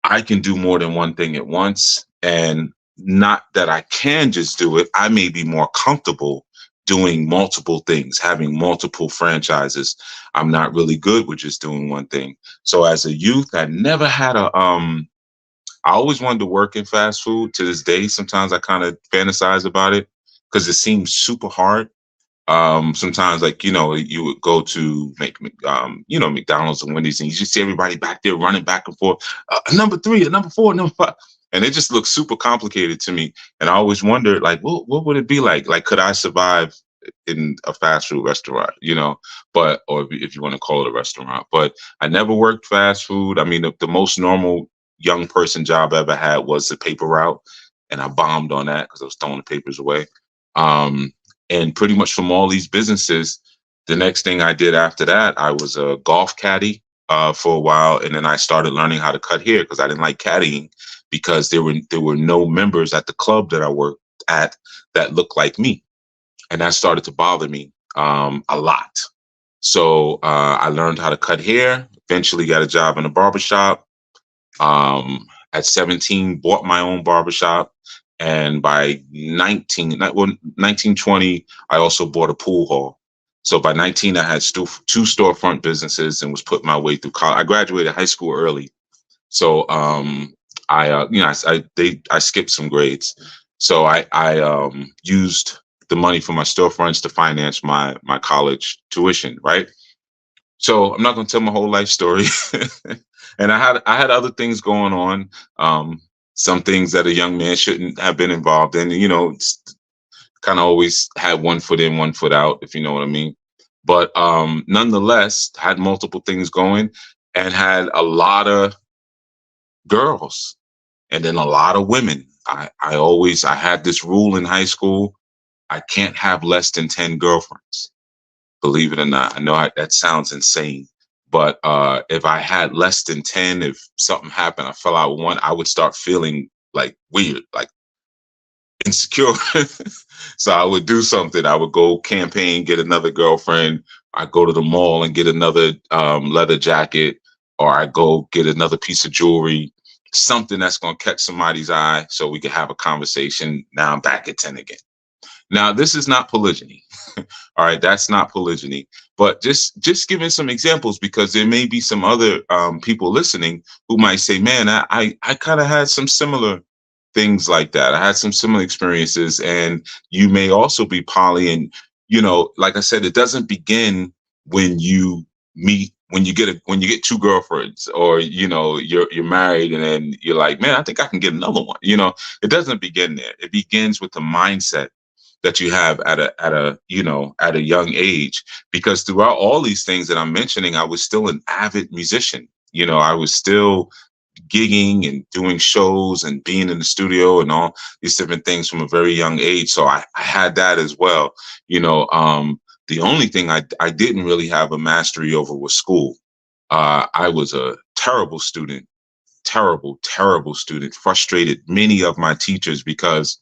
Speaker 1: I can do more than one thing at once. And not that I can just do it. I may be more comfortable doing multiple things, having multiple franchises. I'm not really good with just doing one thing. So as a youth, I never had I always wanted to work in fast food. To this day, sometimes I kind of fantasize about it because it seems super hard. Sometimes, like, you would go to McDonald's and Wendy's, and you just see everybody back there running back and forth. Number 3, number 4, number 5. And it just looks super complicated to me. And I always wondered, like, what would it be like? Like, could I survive in a fast food restaurant, or if you want to call it a restaurant? But I never worked fast food. I mean, the most normal young person job I ever had was the paper route. And I bombed on that because I was throwing the papers away. And pretty much from all these businesses, the next thing I did after that, I was a golf caddy for a while. And then I started learning how to cut hair because I didn't like caddying, because there were no members at the club that I worked at that looked like me. And that started to bother me a lot. So I learned how to cut hair, eventually got a job in a barbershop. At 17, bought my own barbershop. And by 1920, I also bought a pool hall. So by 19, I had 2 storefront businesses and was putting my way through college. I graduated high school early. So I skipped some grades. So I used the money from my storefronts to finance my college tuition, right? So I'm not going to tell my whole life story. And I had other things going on. Some things that a young man shouldn't have been involved in, kind of always had one foot in, one foot out, if you know what I mean. But nonetheless, had multiple things going and had a lot of girls and then a lot of women. I had this rule in high school: I can't have less than 10 girlfriends. believe it or not. I know that sounds insane, but if I had less than 10, if something happened, I fell out with one, I would start feeling like weird, like insecure. So I would do something. I would go campaign, get another girlfriend. I go to the mall and get another leather jacket, or I go get another piece of jewelry, something that's going to catch somebody's eye so we can have a conversation. Now I'm back at 10 again. Now, this is not polygyny. All right, that's not polygyny. But just giving some examples, because there may be some other people listening who might say, man, I kind of had some similar things like that. I had some similar experiences, and you may also be poly. And, like I said, it doesn't begin when you meet, when you get two girlfriends, or, you're married and then you're like, man, I think I can get another one. It doesn't begin there. It begins with the mindset that you have at a young age, because throughout all these things that I'm mentioning, I was still an avid musician. I was still gigging and doing shows and being in the studio and all these different things from a very young age. So I had that as well. The only thing I didn't really have a mastery over was school. I was a terrible student, terrible student, frustrated many of my teachers because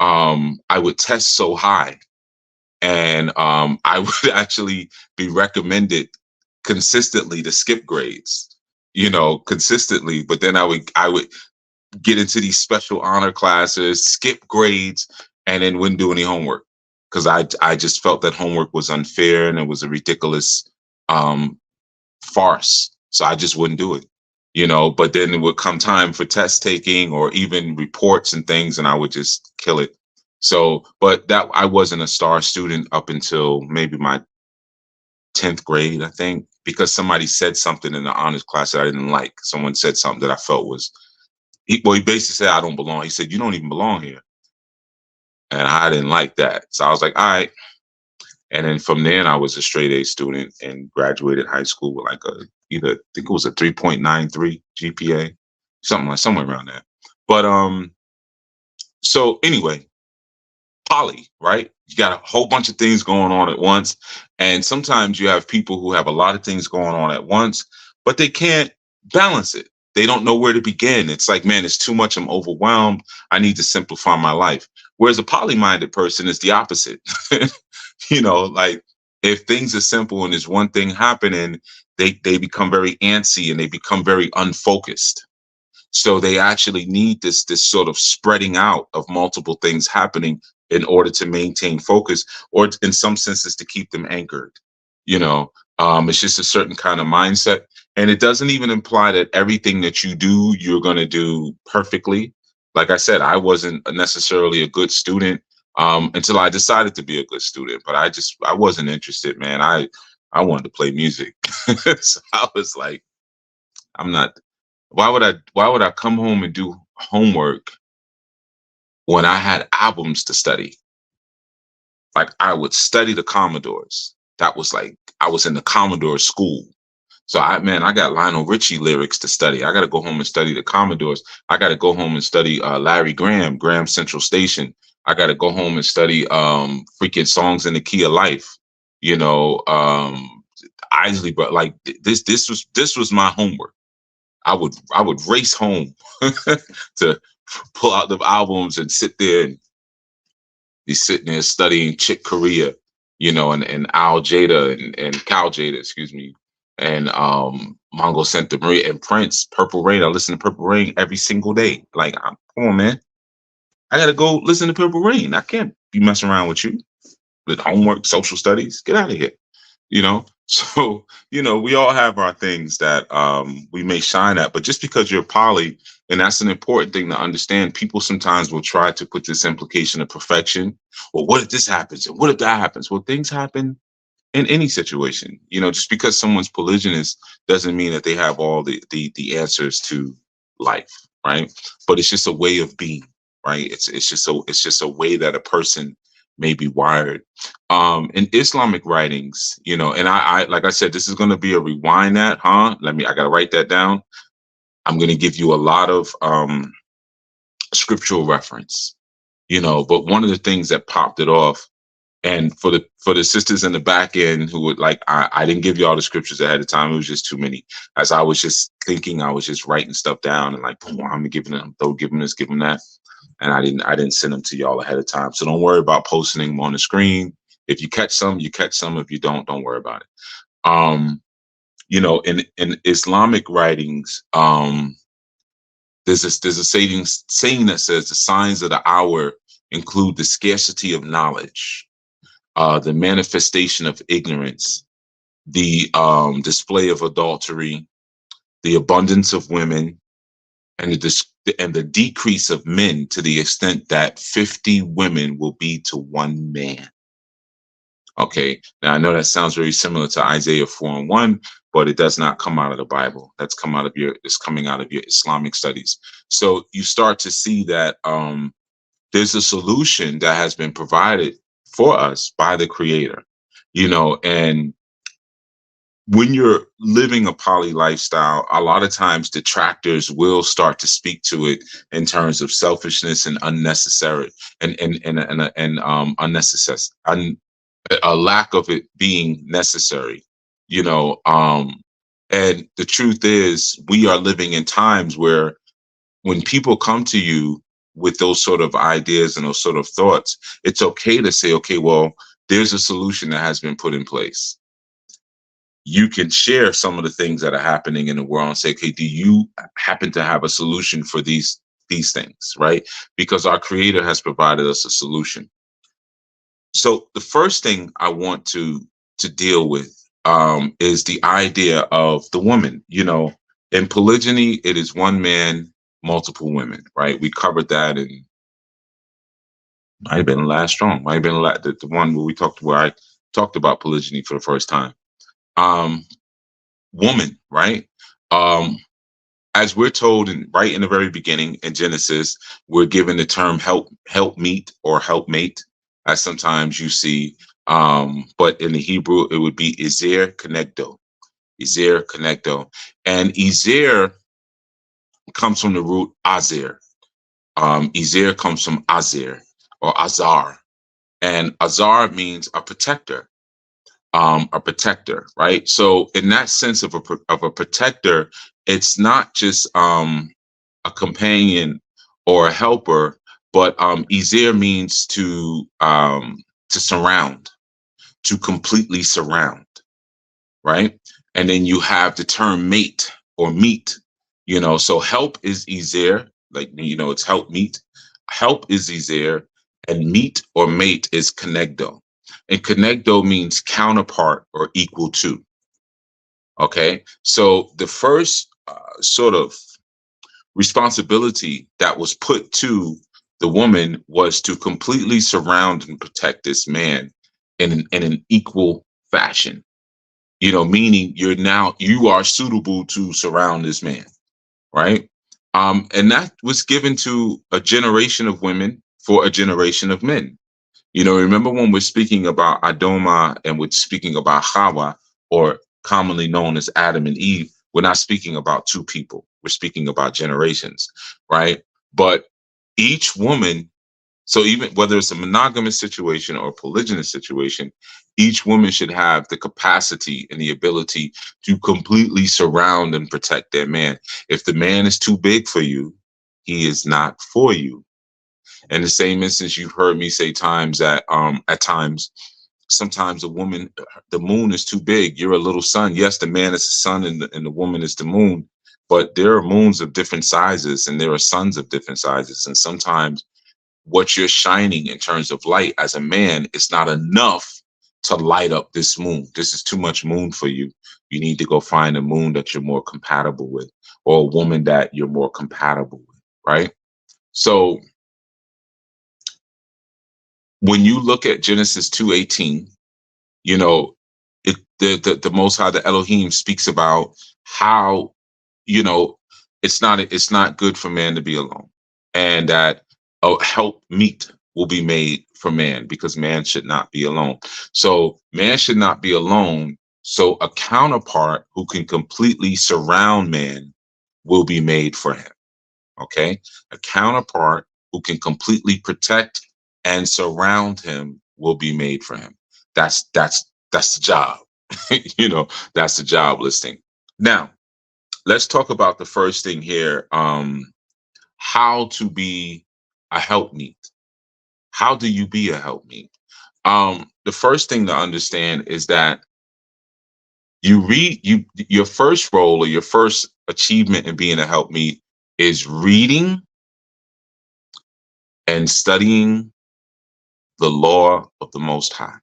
Speaker 1: I would test so high, and I would actually be recommended consistently to skip grades, consistently. But then I would get into these special honor classes, skip grades, and then wouldn't do any homework, because I just felt that homework was unfair and it was a ridiculous farce. So I just wouldn't do it. But then it would come time for test taking or even reports and things, and I would just kill it. So, but that I wasn't a star student up until maybe my 10th grade, I think, because somebody said something in the honors class that I didn't like. Someone said something that I felt was, he basically said, I don't belong. He said, you don't even belong here. And I didn't like that. So I was like, all right. And then from then I was a straight A student and graduated high school with like I think it was a 3.93 GPA, somewhere around that. But so anyway, poly, right? You got a whole bunch of things going on at once. And sometimes you have people who have a lot of things going on at once, but they can't balance it. They don't know where to begin. It's like, man, it's too much. I'm overwhelmed. I need to simplify my life. Whereas a poly-minded person is the opposite. Like if things are simple and there's one thing happening, they become very antsy and they become very unfocused. So they actually need this sort of spreading out of multiple things happening in order to maintain focus, or in some senses to keep them anchored. It's just a certain kind of mindset. And it doesn't even imply that everything that you do, you're going to do perfectly. Like I said, I wasn't necessarily a good student until I decided to be a good student. But I wasn't interested, man. I wanted to play music. So I was like, I'm not. Why would I come home and do homework when I had albums to study? Like I would study the Commodores. That was like, I was in the Commodore school. So I got Lionel Richie lyrics to study. I got to go home and study the Commodores. I got to go home and study Larry Graham Central Station. I got to go home and study freaking Songs in the Key of Life. Isley, but like this was my homework. I would race home to pull out the albums and sit there and be sitting there studying Chick Corea, and Al Jada and Cal Jada, excuse me, and Mongo Santa Maria and Prince, Purple Rain. I listen to Purple Rain every single day. Like, come on, man. I gotta go listen to Purple Rain. I can't be messing around with you with homework, social studies. Get out of here. So, we all have our things that we may shine at, but just because you're poly, and that's an important thing to understand, people sometimes will try to put this implication of perfection. Well, what if this happens? And what if that happens? Well, things happen in any situation. Just because someone's polygynous doesn't mean that they have all the answers to life, right? But it's just a way of being, right? It's just a way that a person may be wired. In Islamic writings, and I like I said, this is going to be a rewind that, I got to write that down. I'm going to give you a lot of scriptural reference, but one of the things that popped it off And for the sisters in the back end who would like, I didn't give you all the scriptures ahead of time. It was just too many. As I was just thinking, I was just writing stuff down and like, boom, I'm giving them, throw, give them this, give them that. And I didn't send them to y'all ahead of time. So don't worry about posting them on the screen. If you catch some, you catch some. If you don't worry about it. You know, in Islamic writings, there's a saying that says the signs of the hour include the scarcity of knowledge, the manifestation of ignorance, the display of adultery, the abundance of women, and the decrease of men to the extent that 50 women will be to one man. Okay, now I know that sounds very similar to Isaiah 4:1, but it does not come out of the Bible. It's coming out of your Islamic studies. So you start to see that there's a solution that has been provided for us by the Creator, you know, and when you're living a poly lifestyle, a lot of times detractors will start to speak to it in terms of selfishness and unnecessary and unnecessary, a lack of it being necessary, you know. And the truth is, we are living in times where when people come to you with those sort of ideas and those sort of thoughts, it's okay to say, okay, well, there's a solution that has been put in place. You can share some of the things that are happening in the world and say, okay, do you happen to have a solution for these things, right? Because our Creator has provided us a solution. So the first thing I want to deal with is the idea of the woman. You know, in polygyny, it is one man, multiple women, right? We covered that in, might have been last strong, might have been the one where I talked about polygyny for the first time. Woman, right? As we're told right in the very beginning in Genesis, we're given the term help meet or helpmate, as sometimes you see. But in the Hebrew, it would be Ezer Connecto. Ezer Connecto. And Ezer comes from the root Azer. Ezer comes from Azer or Azar. And Azar means a protector. Right? So in that sense of a protector, it's not just a companion or a helper, but Ezer means to surround, to completely surround, right? And then you have the term mate or meet, you know. So help is Ezer, like, you know, it's help meet. Help is Ezer, and meet or mate is Connecto. And Connecto means counterpart or equal to. Okay, so the first sort of responsibility that was put to the woman was to completely surround and protect this man in an equal fashion. You know, meaning you are suitable to surround this man, right? And that was given to a generation of women for a generation of men. You know, remember when we're speaking about Adoma and we're speaking about Hawa, or commonly known as Adam and Eve, we're not speaking about two people. We're speaking about generations, right? But each woman, so even whether it's a monogamous situation or a polygynous situation, each woman should have the capacity and the ability to completely surround and protect their man. If the man is too big for you, he is not for you. In the same instance, you've heard me say times that at times, sometimes the moon is too big. You're a little sun. Yes, the man is the sun and the woman is the moon, but there are moons of different sizes and there are suns of different sizes. And sometimes what you're shining in terms of light as a man is not enough to light up this moon. This is too much moon for you. You need to go find a moon that you're more compatible with, or a woman that you're more compatible with, right? So when you look at Genesis 2:18, you know, the Most High, the Elohim, speaks about how, you know, it's not good for man to be alone, and that a help meet will be made for man, because man should not be alone. So man should not be alone. So a counterpart who can completely surround man will be made for him. Okay, a counterpart who can completely protect and surround him will be made for him. That's the job. That's the job listing. Now, let's talk about the first thing here. How to be a helpmeet. How do you be a helpmeet? The first thing to understand is that your first role or your first achievement in being a helpmeet is reading and studying the law of the Most High.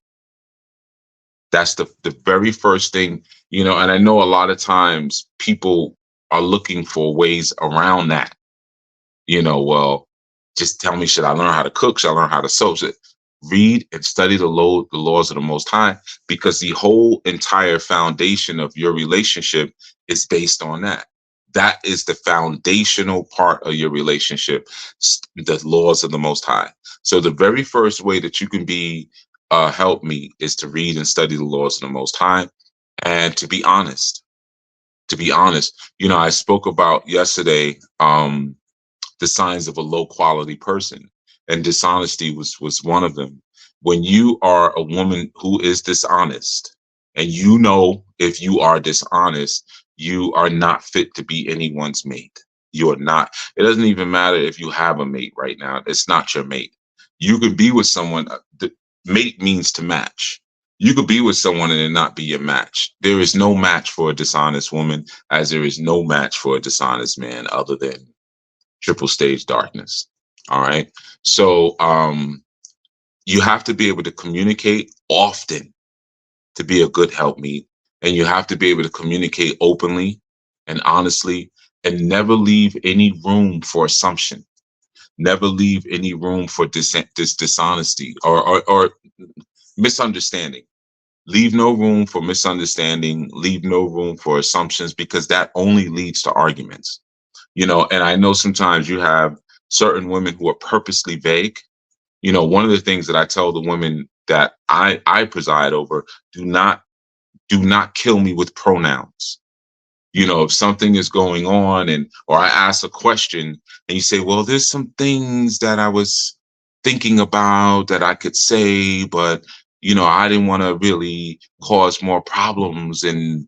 Speaker 1: That's the very first thing, and I know a lot of times people are looking for ways around that. Well, just tell me, should I learn how to cook? Should I learn how to sew? Read and study the laws of the Most High, because the whole entire foundation of your relationship is based on that. That is the foundational part of your relationship, the laws of the Most High. So the very first way that you can be help me is to read and study the laws of the Most High, and to be honest. I spoke about yesterday the signs of a low quality person, and dishonesty was one of them. When you are a woman who is dishonest, and if you are dishonest, you are not fit to be anyone's mate. You are not. It doesn't even matter if you have a mate right now. It's not your mate. You could be with someone. Mate means to match. You could be with someone and it not be your match. There is no match for a dishonest woman, as there is no match for a dishonest man, other than triple stage darkness. All right. So you have to be able to communicate often to be a good helpmeet. And you have to be able to communicate openly and honestly, and never leave any room for assumption. Never leave any room for dishonesty or misunderstanding. Leave no room for misunderstanding. Leave no room for assumptions, because that only leads to arguments. And I know sometimes you have certain women who are purposely vague. One of the things that I tell the women that I preside over, do not kill me with pronouns. If something is going on or I ask a question and you say, well, there's some things that I was thinking about that I could say, but, I didn't want to really cause more problems. And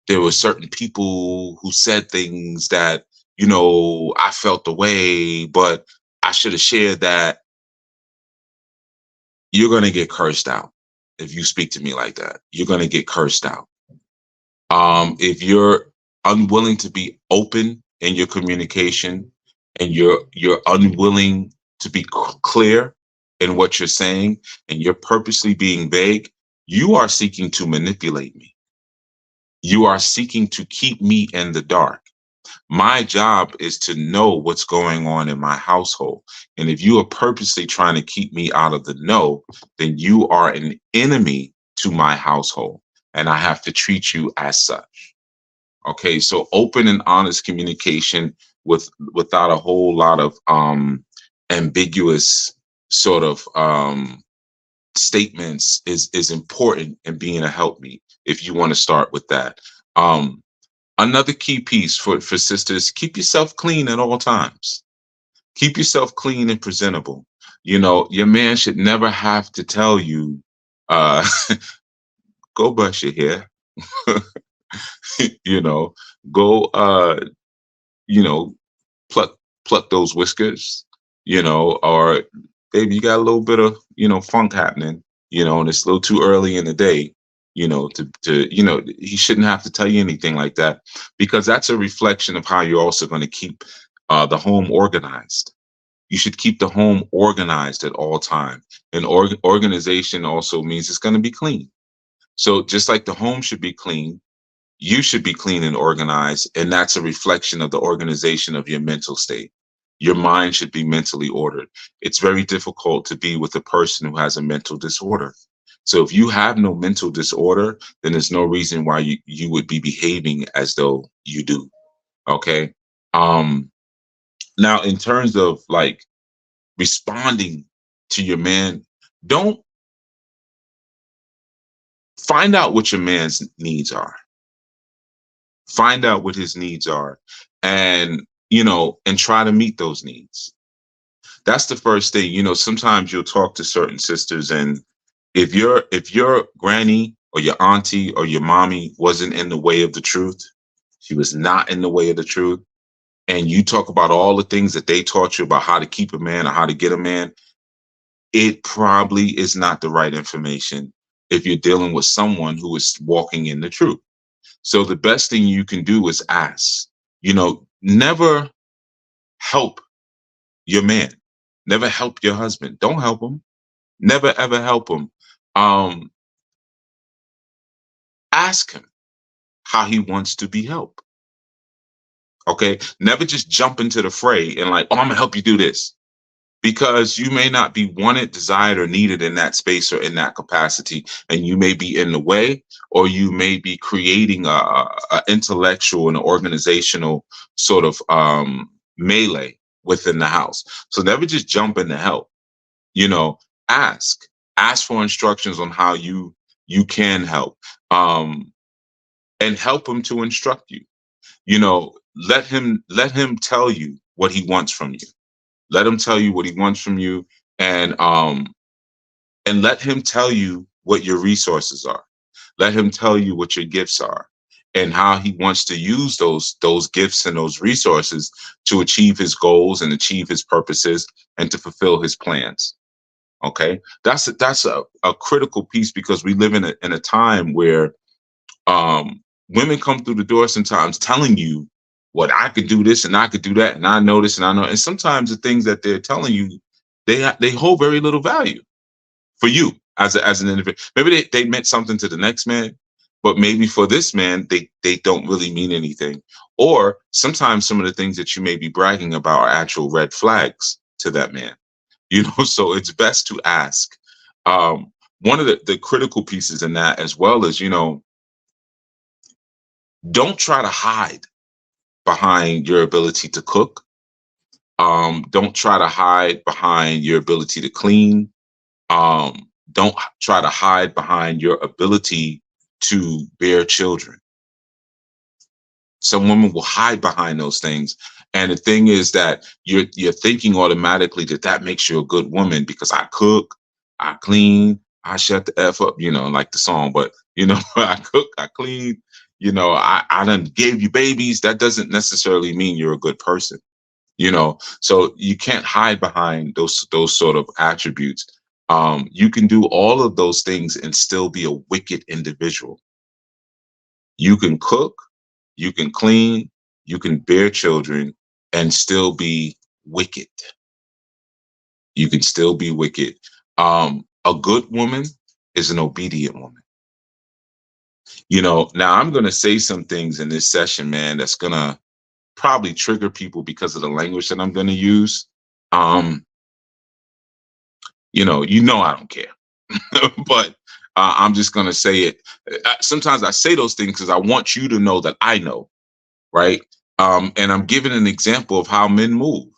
Speaker 1: there were certain people who said things that, I felt the way, but I should have shared that. You're going to get cursed out. If you speak to me like that, you're going to get cursed out. If you're unwilling to be open in your communication, and you're unwilling to be clear in what you're saying, and you're purposely being vague, you are seeking to manipulate me. You are seeking to keep me in the dark. My job is to know what's going on in my household. And if you are purposely trying to keep me out of the know, then you are an enemy to my household, and I have to treat you as such. Okay, so open and honest communication without a whole lot of ambiguous sort of statements is important in being a helpmeet, if you want to start with that. Another key piece for sisters: keep yourself clean at all times. Keep yourself clean and presentable. Your man should never have to tell you, go brush your hair. Go pluck those whiskers, or baby, you got a little bit of, funk happening, and it's a little too early in the day, he shouldn't have to tell you anything like that, because that's a reflection of how you're also going to keep the home organized. You should keep the home organized at all time. And organization also means it's going to be clean. So just like the home should be clean, you should be clean and organized. And that's a reflection of the organization of your mental state. Your mind should be mentally ordered. It's very difficult to be with a person who has a mental disorder. So if you have no mental disorder, then there's no reason why you would be behaving as though you do. Okay. Now, in terms of like responding to your man, don't find out what your man's needs are. Find out what his needs are, and try to meet those needs. That's the first thing. Sometimes you'll talk to certain sisters and If your granny or your auntie or your mommy wasn't in the way of the truth, she was not in the way of the truth, and you talk about all the things that they taught you about how to keep a man or how to get a man, it probably is not the right information if you're dealing with someone who is walking in the truth. So the best thing you can do is ask. Never help your man. Never help your husband. Don't help him. Never ever help him. Um, Ask him how he wants to be helped. Okay. Never just jump into the fray and like, oh, I'm gonna help you do this. Because you may not be wanted, desired, or needed in that space or in that capacity, and you may be in the way, or you may be creating a intellectual and organizational sort of melee within the house. So never just jump in to help. You know, ask, ask for instructions on how you can help, and help him to instruct you. Let him tell you what he wants from you. Let him tell you what he wants from you, and let him tell you what your resources are. Let him tell you what your gifts are and how he wants to use those gifts and those resources to achieve his goals and achieve his purposes and to fulfill his plans. Okay, that's a critical piece because we live in a time where women come through the door sometimes telling you what I could do this and I could do that and I know this and I know, and sometimes the things that they're telling you they hold very little value for you as an individual. Maybe they meant something to the next man, but maybe for this man they don't really mean anything. Or sometimes some of the things that you may be bragging about are actual red flags to that man. So it's best to ask. One of the critical pieces in that as well is, don't try to hide behind your ability to cook. Don't try to hide behind your ability to clean. Don't try to hide behind your ability to bear children. Some women will hide behind those things. And the thing is that you're thinking automatically that makes you a good woman because I cook, I clean, I shut the F up, like the song, but I cook, I clean, I done gave you babies. That doesn't necessarily mean you're a good person, so you can't hide behind those sort of attributes. You can do all of those things and still be a wicked individual. You can cook, you can clean, you can bear children and still be wicked. You can still be wicked. A good woman is an obedient woman. Now I'm going to say some things in this session, man, that's going to probably trigger people because of the language that I'm going to use. I don't care, but I'm just going to say it. Sometimes I say those things because I want you to know that I know, right? And I'm giving an example of how men move.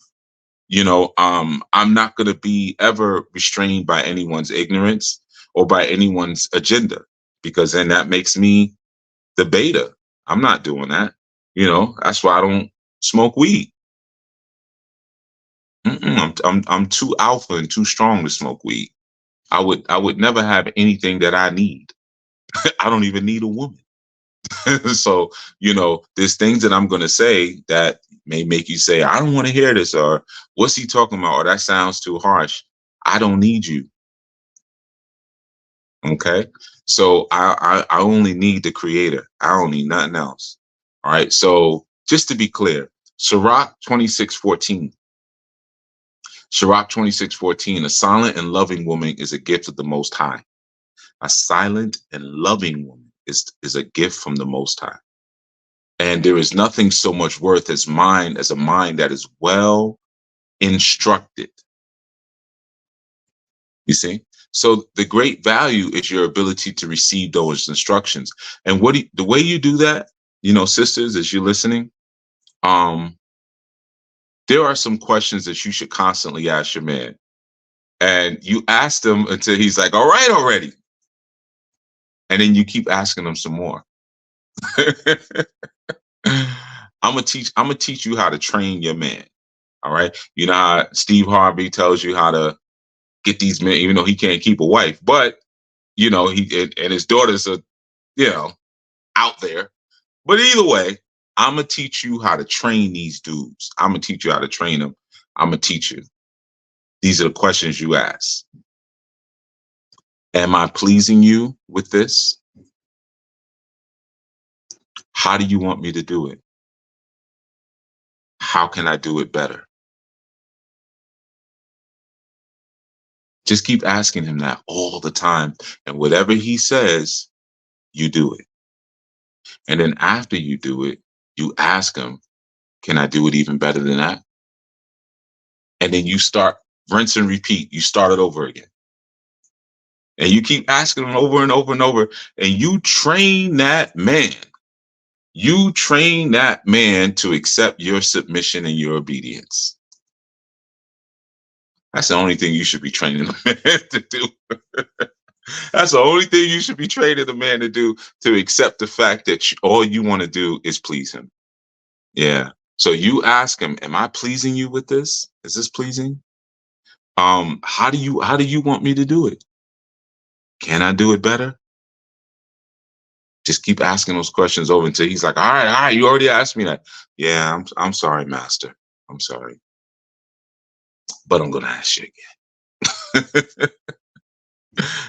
Speaker 1: I'm not going to be ever restrained by anyone's ignorance or by anyone's agenda, because then that makes me the beta. I'm not doing that. That's why I don't smoke weed. I'm too alpha and too strong to smoke weed. I would never have anything that I need. I don't even need a woman. So, there's things that I'm going to say that may make you say, I don't want to hear this, or what's he talking about? Or that sounds too harsh. I don't need you. Okay. So I only need the creator. I don't need nothing else. All right. So just to be clear, Sirach 26:14. Sirach 26:14, a silent and loving woman is a gift of the Most High. A silent and loving woman is a gift from the Most High. And there is nothing so much worth as a mind that is well instructed. You see? So the great value is your ability to receive those instructions. And the way you do that, sisters, as you're listening, there are some questions that you should constantly ask your man. And you ask them until he's like, all right, already. And then you keep asking them some more. I'm gonna teach you how to train your man. All right. You know how Steve Harvey tells you how to get these men, even though he can't keep a wife. But and his daughters are, out there. But either way, I'm gonna teach you how to train these dudes. I'm gonna teach you how to train them. I'm gonna teach you. These are the questions you ask. Am I pleasing you with this? How do you want me to do it? How can I do it better? Just keep asking him that all the time. And whatever he says, you do it. And then after you do it, you ask him, can I do it even better than that? And then you start rinse and repeat. You start it over again. And you keep asking him over and over and over. And you train that man. You train that man to accept your submission and your obedience. That's the only thing you should be training a man to do. That's the only thing you should be training the man to do, to accept the fact that all you want to do is please him. Yeah. So you ask him, am I pleasing you with this? Is this pleasing? How do you want me to do it? Can I do it better? Just keep asking those questions over until he's like, all right, you already asked me that. Yeah, I'm sorry, master. I'm sorry. But I'm gonna ask you again.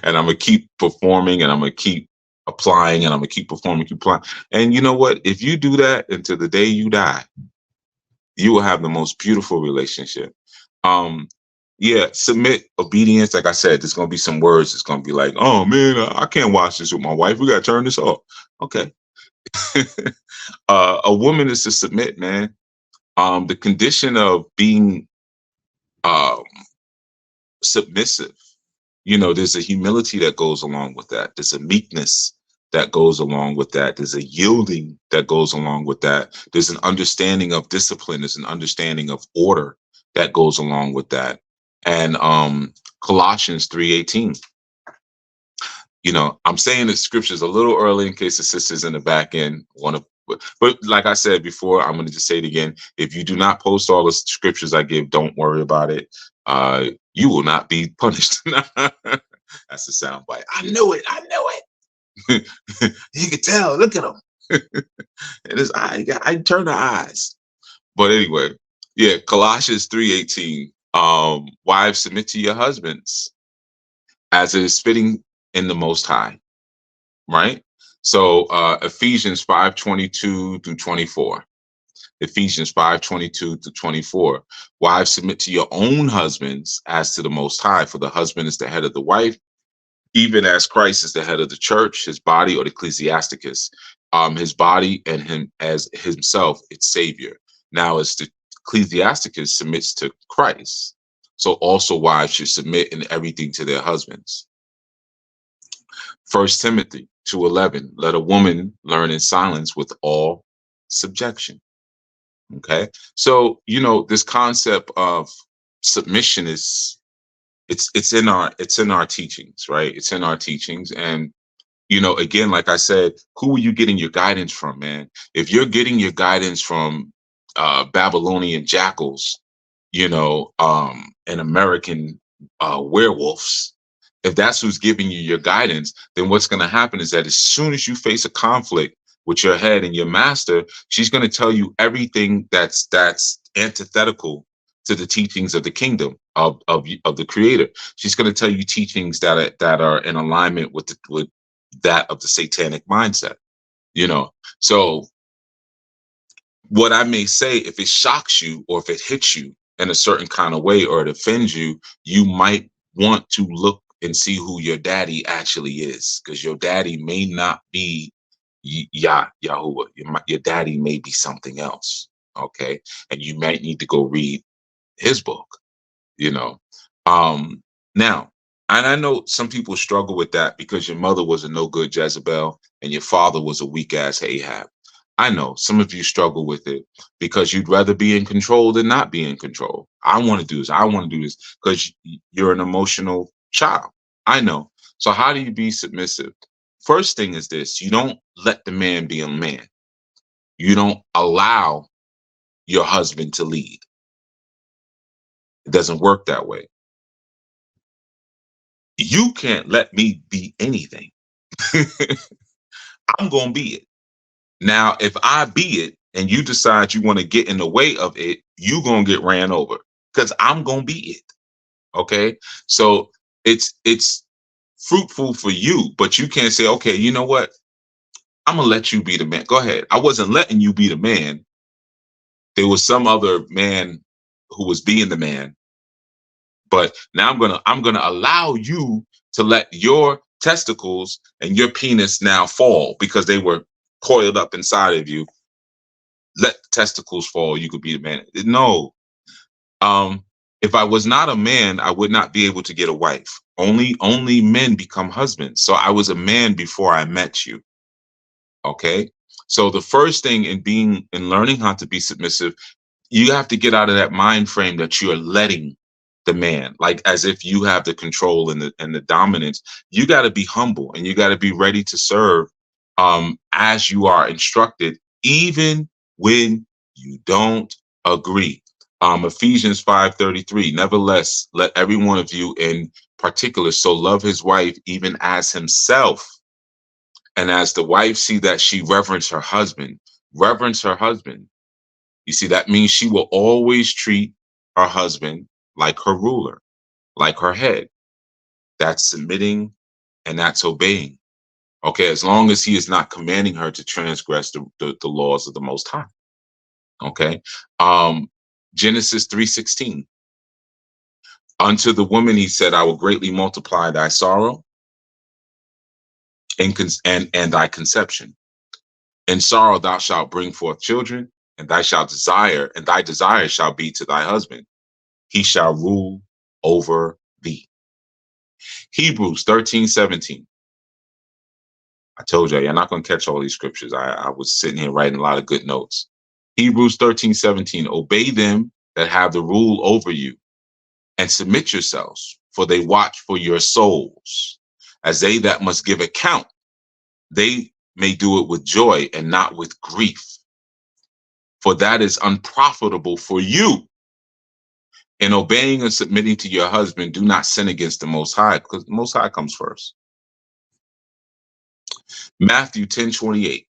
Speaker 1: And I'm gonna keep performing, and I'm gonna keep applying, and I'm gonna keep performing, keep applying. And you know what? If you do that until the day you die, you will have the most beautiful relationship. Yeah, submit, obedience. Like I said, there's gonna be some words. It's gonna be like, oh man, I can't watch this with my wife. We gotta turn this off. Okay. A woman is to submit, man. The condition of being um submissive, there's a humility that goes along with that. There's a meekness that goes along with that. There's a yielding that goes along with that. There's an understanding of discipline. There's an understanding of order that goes along with that. And Colossians 3:18. I'm saying the scriptures a little early in case the sisters in the back end want to. But like I said before, I'm going to just say it again. If you do not post all the scriptures I give, don't worry about it. You will not be punished. That's the sound bite. I knew it. You can tell. Look at him. And his eye. I turn the eyes. But anyway, yeah. Colossians 3:18. Wives, submit to your husbands as it is fitting in the Most High. Right. So Ephesians 5:22 through 24. Ephesians 5:22 to 24. Wives, submit to your own husbands as to the Most High, for the husband is the head of the wife, even as Christ is the head of the church, his body, or the ecclesiasticus, his body, and him as himself, its savior. Now, as the ecclesiasticus submits to Christ, so also wives should submit in everything to their husbands. 1 Timothy 2:11. Let a woman learn in silence with all subjection. Okay, so this concept of submission is it's in our teachings, right? It's in our teachings. And again, like I said, who are you getting your guidance from, man? If you're getting your guidance from Babylonian jackals, and American werewolves, if that's who's giving you your guidance, then what's going to happen is that as soon as you face a conflict with your head and your master, she's going to tell you everything that's antithetical to the teachings of the kingdom of the creator. She's going to tell you teachings that are in alignment with that of the satanic mindset. So what I may say, if it shocks you or if it hits you in a certain kind of way or it offends you, you might want to look and see who your daddy actually is, because your daddy may not be Yahuwah. Your daddy may be something else. Okay. And you might need to go read his book, now, and I know some people struggle with that because your mother was a no good Jezebel and your father was a weak ass Ahab. I know some of you struggle with it because you'd rather be in control than not be in control. I want to do this. I want to do this because you're an emotional child. I know. So how do you be submissive? First thing is this: you don't let the man be a man. You don't allow your husband to lead. It doesn't work that way. You can't let me be anything. I'm going to be it. Now, if I be it and you decide you want to get in the way of it, you're going to get ran over because I'm going to be it. Okay. So it's fruitful for you, but you can't say, okay, you know what? I'm going to let you be the man. Go ahead. I wasn't letting you be the man. There was some other man who was being the man, but now I'm gonna allow you to let your testicles and your penis now fall because they were coiled up inside of you. Let the testicles fall. You could be the man. No. If I was not a man, I would not be able to get a wife. Only men become husbands. So I was a man before I met you. Okay. So the first thing in learning how to be submissive, you have to get out of that mind frame that you are letting the man, like as if you have the control and the dominance. You got to be humble and you got to be ready to serve as you are instructed, even when you don't agree. Ephesians 5:33. Nevertheless, let every one of you in particular so love his wife even as himself. And as the wife see that she reverence her husband, reverence her husband. You see, that means she will always treat her husband like her ruler, like her head. That's submitting and that's obeying. Okay, as long as he is not commanding her to transgress the laws of the Most High. Okay, Genesis 3:16. Unto the woman he said, I will greatly multiply thy sorrow and thy conception. In sorrow thou shalt bring forth children, and thy desire shall be to thy husband. He shall rule over thee. Hebrews 13:17. I told you, you're not going to catch all these scriptures. I was sitting here writing a lot of good notes. Hebrews 13:17. Obey them that have the rule over you and submit yourselves, for they watch for your souls, as they that must give account. They may do it with joy and not with grief, for that is unprofitable for you. In obeying and submitting to your husband, do not sin against the Most High, because the Most High comes first. Matthew 10:28.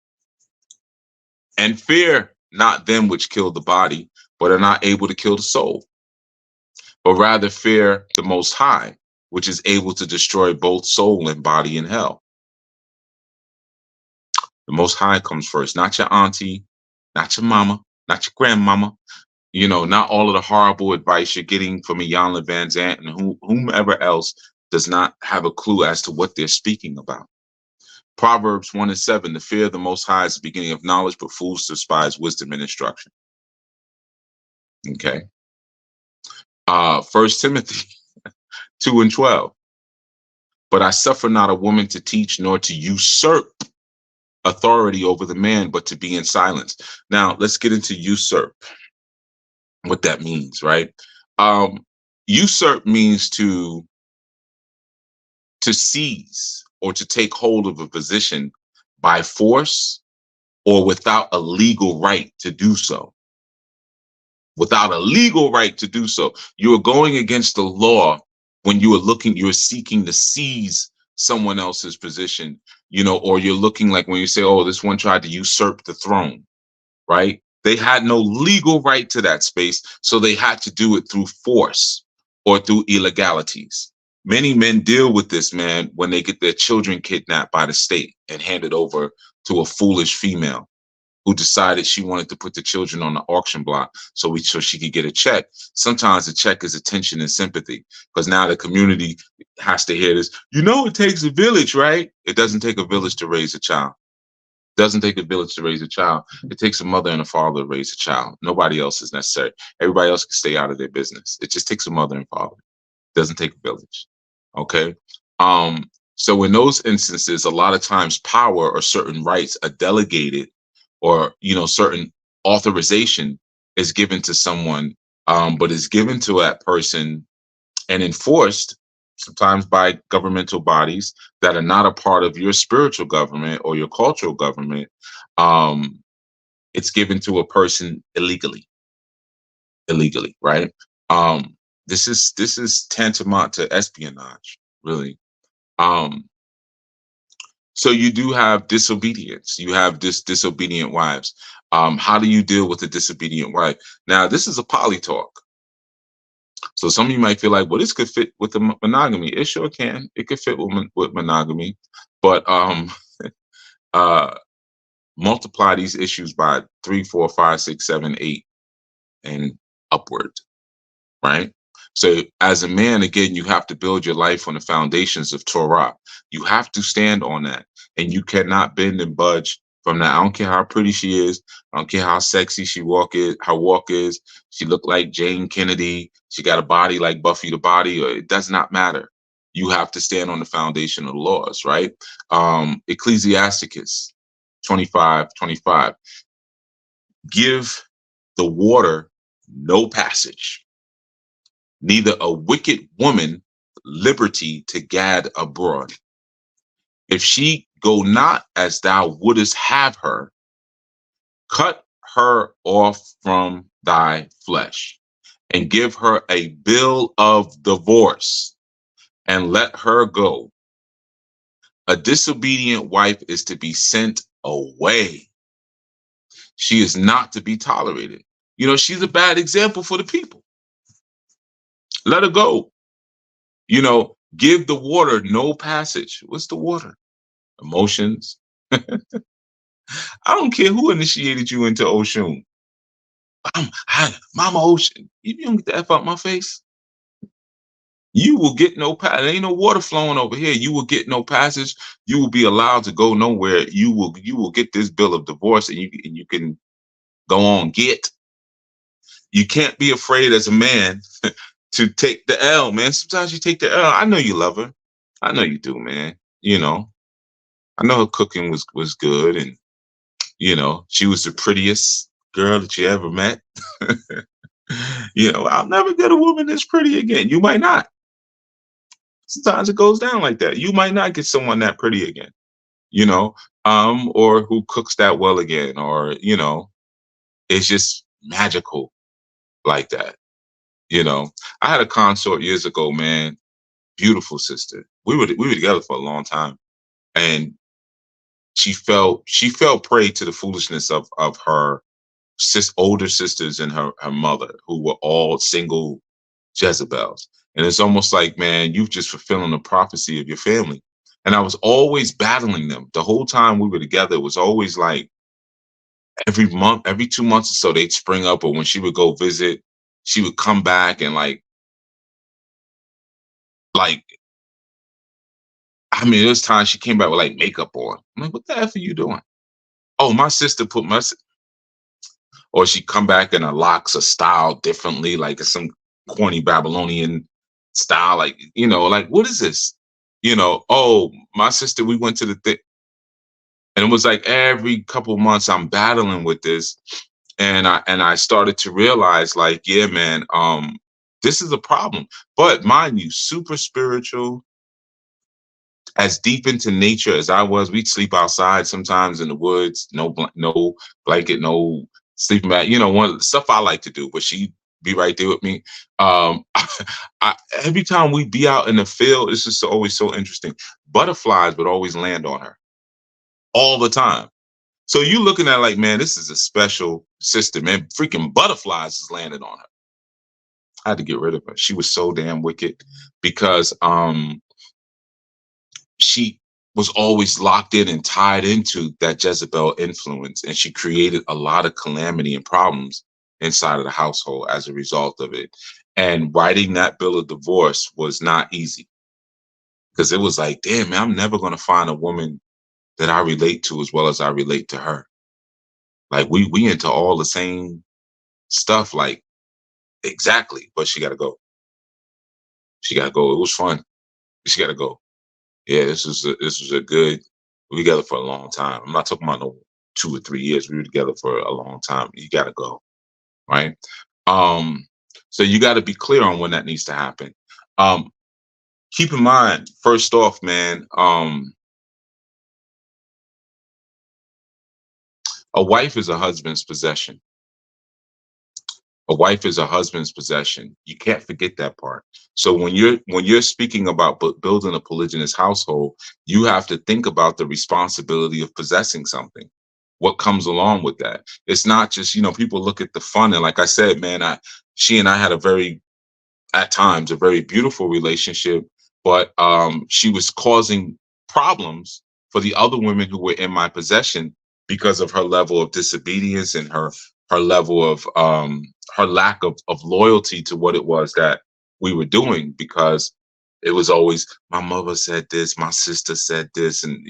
Speaker 1: And fear not them which kill the body, but are not able to kill the soul, but rather fear the Most High, which is able to destroy both soul and body in hell. The Most High comes first, not your auntie, not your mama, not your grandmama, not all of the horrible advice you're getting from Iyanla Vanzant and whomever else does not have a clue as to what they're speaking about. Proverbs 1:7, the fear of the Most High is the beginning of knowledge, but fools despise wisdom and instruction. Okay. 1 Timothy 2:12. But I suffer not a woman to teach, nor to usurp authority over the man, but to be in silence. Now, let's get into usurp, what that means, right? Usurp means to seize or to take hold of a position by force or without a legal right to do so. Without a legal right to do so. You are going against the law when you're seeking to seize someone else's position, or you're looking like when you say, oh, this one tried to usurp the throne, right? They had no legal right to that space, so they had to do it through force or through illegalities. Many men deal with this, man, when they get their children kidnapped by the state and handed over to a foolish female who decided she wanted to put the children on the auction block so she could get a check. Sometimes the check is attention and sympathy, because now the community has to hear this. It takes a village, right? It doesn't take a village to raise a child. It doesn't take a village to raise a child. It takes a mother and a father to raise a child. Nobody else is necessary. Everybody else can stay out of their business. It just takes a mother and father. It doesn't take a village. Okay. So in those instances, a lot of times power or certain rights are delegated, or certain authorization is given to someone, but is given to that person and enforced sometimes by governmental bodies that are not a part of your spiritual government or your cultural government. It's given to a person illegally, right? This is tantamount to espionage. really. Um, so you do have disobedience. You have disobedient wives. How do you deal with a disobedient wife? Now, this is a poly talk. So some of you might feel like, well, this could fit with the monogamy. It sure can. It could fit with, with monogamy, but uh, multiply these issues by 3, 4, 5, 6, 7, 8, and upward. Right? So as a man, again, you have to build your life on the foundations of Torah. You have to stand on that. And you cannot bend and budge from that. I don't care how pretty she is. I don't care how sexy her walk is. She looked like Jane Kennedy. She got a body like Buffy the Body. Or it does not matter. You have to stand on the foundation of the laws, right? Ecclesiasticus 25:25. Give the water no passage, neither a wicked woman liberty to gad abroad. If she go not as thou wouldest have her, cut her off from thy flesh, and give her a bill of divorce, and let her go. A disobedient wife is to be sent away. She is not to be tolerated. You know, she's a bad example for the people. Let her go. You know, give the water no passage. What's the water? Emotions. I don't care who initiated you into Oshun. Mama Ocean. You don't get the F out my face. You will get no passage. There ain't no water flowing over here. You will get no passage. You will be allowed to go nowhere. You will get this bill of divorce, and you can go on get. You can't be afraid as a man to take the L, man. Sometimes you take the L. I know you love her. I know you do, man. You know, I know her cooking was good, and you know, she was the prettiest girl that you ever met. You know, I'll never get a woman that's pretty again. You might not. Sometimes it goes down like that. You might not get someone that pretty again, you know, or who cooks that well again, or, you know, it's just magical like that. You know, I had a consort years ago, man, beautiful sister. We were together for a long time, and she fell prey to the foolishness of her older sisters and her mother, who were all single Jezebels. And it's almost like, man, you've just fulfilling the prophecy of your family. And I was always battling them the whole time we were together. It was always like every month, every 2 months or so, they'd spring up. Or when she would go visit, she would come back and like, I mean, there was times she came back with like makeup on. I'm like, what the F are you doing? Oh, my sister put my, or she come back and her locks are styled differently, like it's some corny Babylonian style, like, you know, like, what is this? You know, oh, my sister, we went to the thing. And it was like every couple of months I'm battling with this. And I started to realize, like, yeah, man, this is a problem. But mind you, super spiritual, as deep into nature as I was. We'd sleep outside sometimes in the woods, no blanket, no sleeping bag. You know, one of the stuff I like to do, but she'd be right there with me. Every time we'd be out in the field, it's just always so interesting. Butterflies would always land on her all the time. So you looking at like, man, this is a special sister, man. Freaking butterflies is landing on her. I had to get rid of her. She was so damn wicked because she was always locked in and tied into that Jezebel influence, and she created a lot of calamity and problems inside of the household as a result of it. And writing that bill of divorce was not easy because it was like, damn, man, I'm never going to find a woman that I relate to as well as I relate to her. Like we into all the same stuff, like exactly. But she got to go. She got to go. It was fun. She got to go. Yeah, this was a good. We were together for a long time. I'm not talking about no 2 or 3 years. We were together for a long time. You got to go, right? So you got to be clear on when that needs to happen. Keep in mind, first off, man, a wife is a husband's possession. A wife is a husband's possession. You can't forget that part. So when you're speaking about building a polygynous household, you have to think about the responsibility of possessing something. What comes along with that? It's not just, people look at the fun, and like I said, man, she and I had at times a very beautiful relationship, but she was causing problems for the other women who were in my possession because of her level of disobedience and her level of her lack of loyalty to what it was that we were doing, because it was always my mother said this, my sister said this, and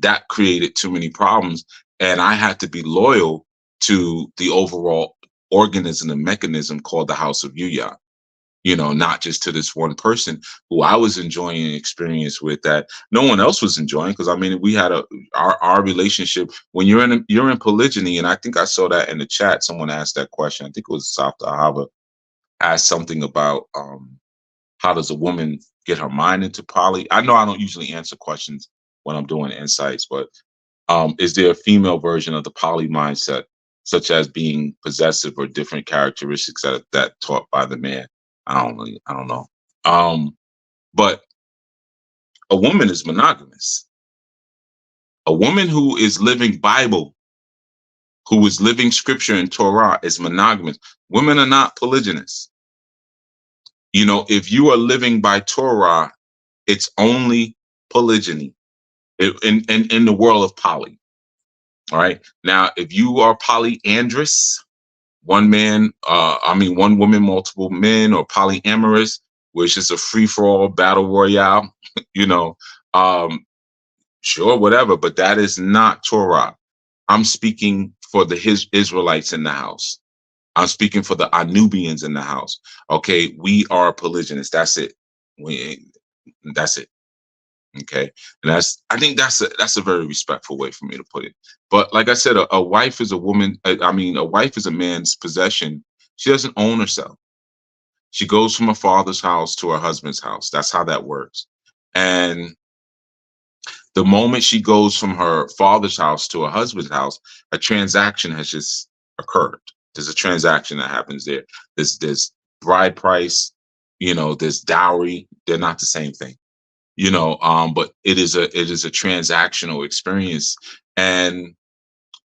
Speaker 1: that created too many problems, and I had to be loyal to the overall organism and mechanism called the House of Yuya, not just to this one person who I was enjoying an experience with that no one else was enjoying. Because I mean, we had our relationship. When you're in polygyny, and I think I saw that in the chat. Someone asked that question. I think it was South Ahava asked something about how does a woman get her mind into poly. I know I don't usually answer questions when I'm doing insights, but is there a female version of the poly mindset, such as being possessive or different characteristics that taught by the man? I don't know. But a woman is monogamous. A woman who is living Bible, who is living scripture and Torah, is monogamous. Women are not polygynous. If you are living by Torah, it's only polygyny in the world of poly. All right. Now, if you are polyandrous, one woman, multiple men, or polyamorous, which is a free for all battle royale, sure, whatever, but that is not Torah. I'm speaking for his Israelites in the house. I'm speaking for the Anubians in the house. Okay, we are polygynous. That's it. That's it. Okay, and I think that's a very respectful way for me to put it. But like I said, a wife is a woman. A wife is a man's possession. She doesn't own herself. She goes from her father's house to her husband's house. That's how that works. And the moment she goes from her father's house to her husband's house, a transaction has just occurred. There's a transaction that happens there. There's bride price, there's dowry. They're not the same thing. But it is a transactional experience. And,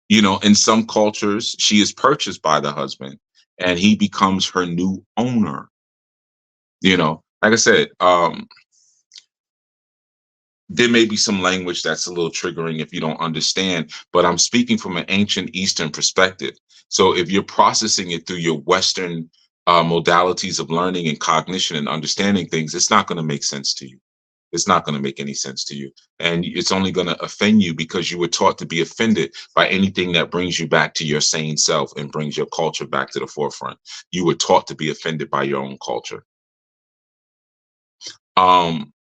Speaker 1: in some cultures, she is purchased by the husband and he becomes her new owner. Like I said, there may be some language that's a little triggering if you don't understand, but I'm speaking from an ancient Eastern perspective. So if you're processing it through your Western modalities of learning and cognition and understanding things, it's not going to make sense to you. It's not going to make any sense to you. And it's only going to offend you because you were taught to be offended by anything that brings you back to your sane self and brings your culture back to the forefront. You were taught to be offended by your own culture. When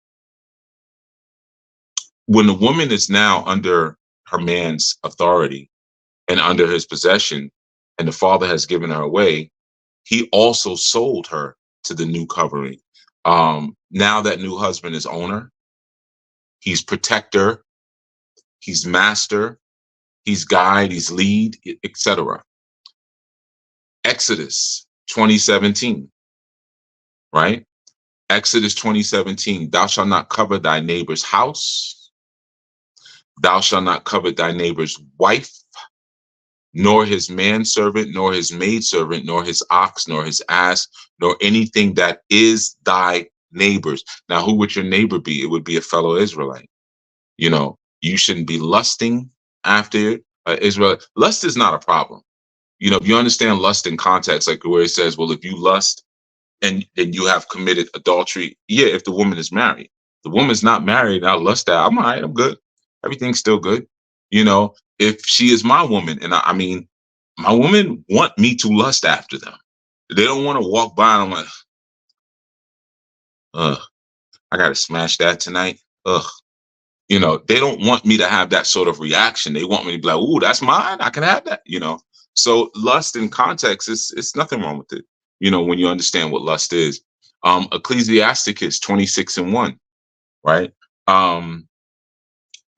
Speaker 1: the woman is now under her man's authority and under his possession, and the father has given her away, he also sold her to the new covering. Now that new husband is owner, he's protector, he's master, he's guide, he's lead, etc. Exodus 2017, right? Exodus 2017, thou shalt not covet thy neighbor's house. Thou shalt not covet thy neighbor's wife, nor his manservant, nor his maidservant, nor his ox, nor his ass, nor anything that is thy neighbor's. Now, who would your neighbor be? It would be a fellow Israelite. You shouldn't be lusting after Israel. Lust is not a problem. If you understand lust in context, like where it says, well, if you lust and you have committed adultery, yeah, if the woman is married. The woman's not married, I lust at, I'm all right, I'm good. Everything's still good. If she is my woman, and I mean, my women want me to lust after them. They don't want to walk by and I'm like, I got to smash that tonight. They don't want me to have that sort of reaction. They want me to be like, ooh, that's mine. I can have that, So lust in context, it's nothing wrong with it. When you understand what lust is. Ecclesiasticus 26:1, right?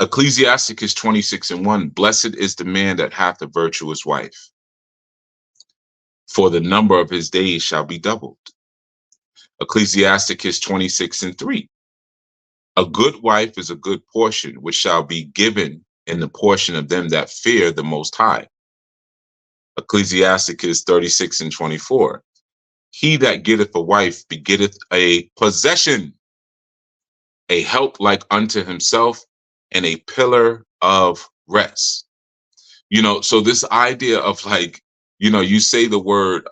Speaker 1: Ecclesiasticus 26:1, blessed is the man that hath a virtuous wife. for the number of his days shall be doubled. Ecclesiasticus 26:3. A good wife is a good portion, which shall be given in the portion of them that fear the Most High. Ecclesiasticus 36:24. He that getteth a wife begetteth a possession, a help like unto himself, and a pillar of rest. So this idea of like, you say the word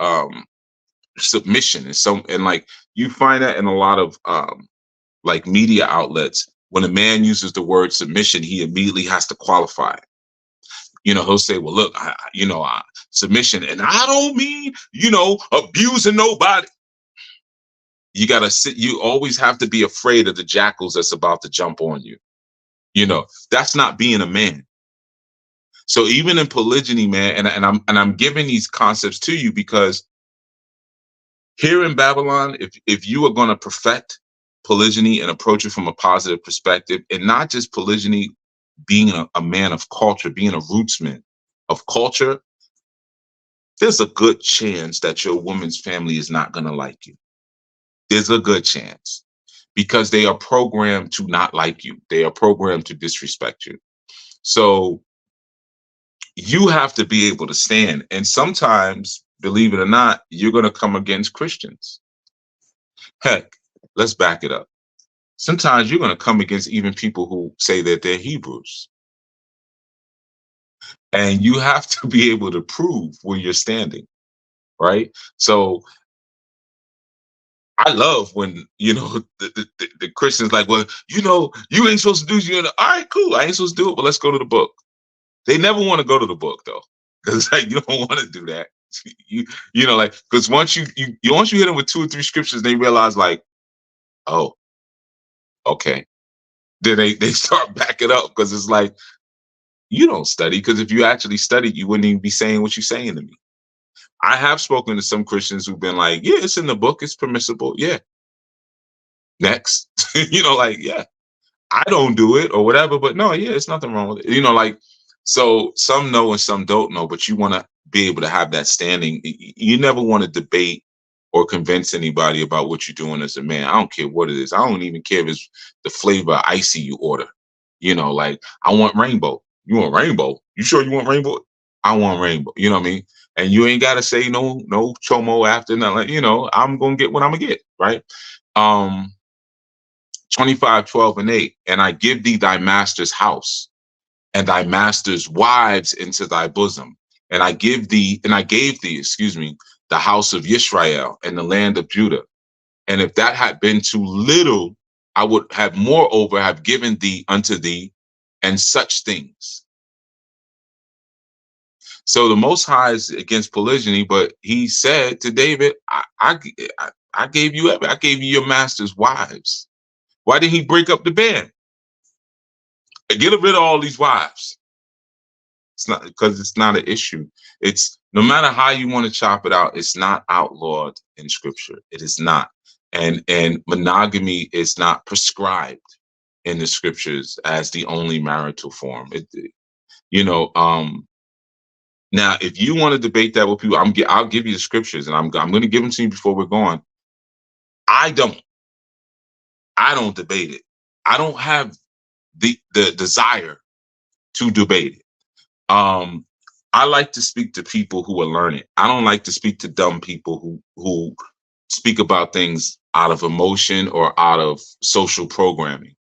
Speaker 1: submission and like you find that in a lot of like media outlets. When a man uses the word submission, he immediately has to qualify. He'll say, well, look, submission, and I don't mean, abusing nobody. You gotta sit. You always have to be afraid of the jackals that's about to jump on you. That's not being a man. So even in polygyny, man, and I'm giving these concepts to you because here in Babylon, if you are going to perfect polygyny and approach it from a positive perspective, and not just polygyny, being a man of culture, being a rootsman of culture, there's a good chance that your woman's family is not going to like you. There's a good chance because they are programmed to not like you. They are programmed to disrespect you. So you have to be able to stand. And sometimes, believe it or not, you're going to come against Christians. Heck, let's back it up. Sometimes you're going to come against even people who say that they're Hebrews. And you have to be able to prove where you're standing, right? So I love when, the Christians like, well, you ain't supposed to do it. All right, cool. I ain't supposed to do it, but let's go to the book. They never want to go to the book, though, because like, you don't want to do that. Because once you hit them with 2 or 3 scriptures, they realize like, oh, okay. Then they start backing up because it's like, you don't study, because if you actually studied, you wouldn't even be saying what you're saying to me. I have spoken to some Christians who've been like, yeah, it's in the book, it's permissible. Yeah. Next, yeah, I don't do it or whatever, but no, yeah, it's nothing wrong with it. So some know and some don't know, but you want to be able to have that standing. You never want to debate or convince anybody about what you're doing as a man. I don't care what it is. I don't even care if it's the flavor of icy you order. Like, I want rainbow. You want rainbow? You sure you want rainbow? I want rainbow. You know what I mean? And you ain't got to say no chomo after nothing. I'm going to get what I'm going to get, right? 25:12-8. And I give thee thy master's house and thy master's wives into thy bosom. And I gave thee, the house of Israel and the land of Judah. And if that had been too little, I would have moreover have given thee unto thee and such things. So the Most High is against polygyny, but he said to David, I gave you I gave you your master's wives. Why didn't he break up the band? Get rid of all these wives. It's not because it's not an issue. It's no matter how you want to chop it out, it's not outlawed in scripture. It is not. And monogamy is not prescribed in the scriptures as the only marital form. Now, if you want to debate that with people, I'll give you the scriptures, and I'm going to give them to you before we're going. I don't debate it. I don't have the desire to debate it. I like to speak to people who are learning. I don't like to speak to dumb people who speak about things out of emotion or out of social programming.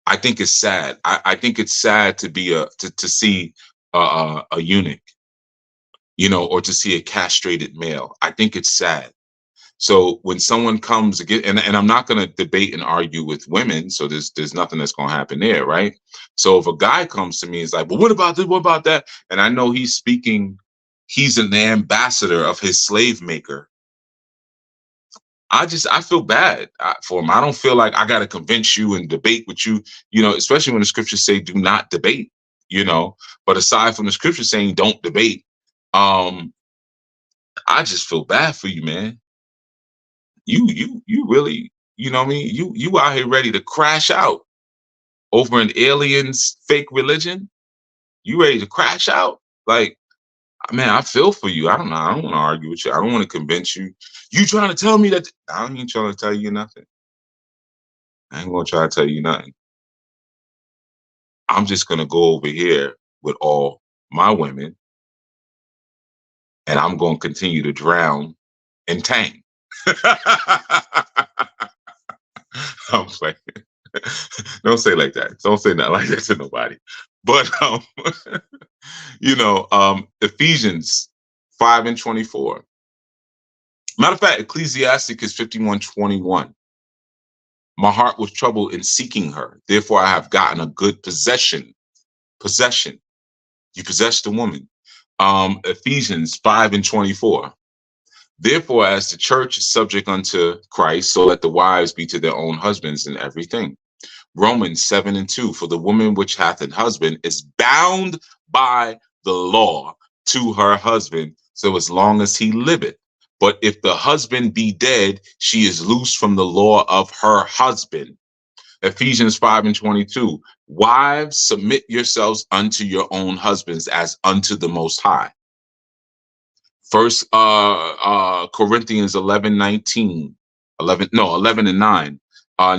Speaker 1: I think it's sad. I think it's sad to be to see a eunuch, or to see a castrated male. I think it's sad. So when someone comes again, and I'm not going to debate and argue with women, so there's nothing that's going to happen there, right? So if a guy comes to me and is like, well, what about this? What about that? And I know he's an ambassador of his slave maker. I feel bad for him. I don't feel like I got to convince you and debate with you, especially when the scriptures say do not debate, but aside from the scripture saying don't debate, I just feel bad for you, man. You really, what I mean? You out here ready to crash out over an alien's fake religion? You ready to crash out? Like, Man, I feel for you. I don't know. I don't want to argue with you. I don't want to convince you. You trying to tell me that? I ain't trying to tell you nothing. I ain't gonna try to tell you nothing. I'm just gonna go over here with all my women, and I'm gonna continue to drown and tang. I'm playing. Don't say like that. Don't say that like that to nobody. But Ephesians 5:24. Matter of fact, Ecclesiastic is 51:21. My heart was troubled in seeking her. Therefore, I have gotten a good possession. Possession. You possess the woman. Ephesians 5:24. Therefore, as the church is subject unto Christ, so let the wives be to their own husbands in everything. Romans 7:2. For the woman which hath an husband is bound by the law to her husband, so as long as he liveth. But if the husband be dead, she is loosed from the law of her husband. Ephesians 5:22. Wives, submit yourselves unto your own husbands as unto the Most High. First Corinthians 11:19. 11:9.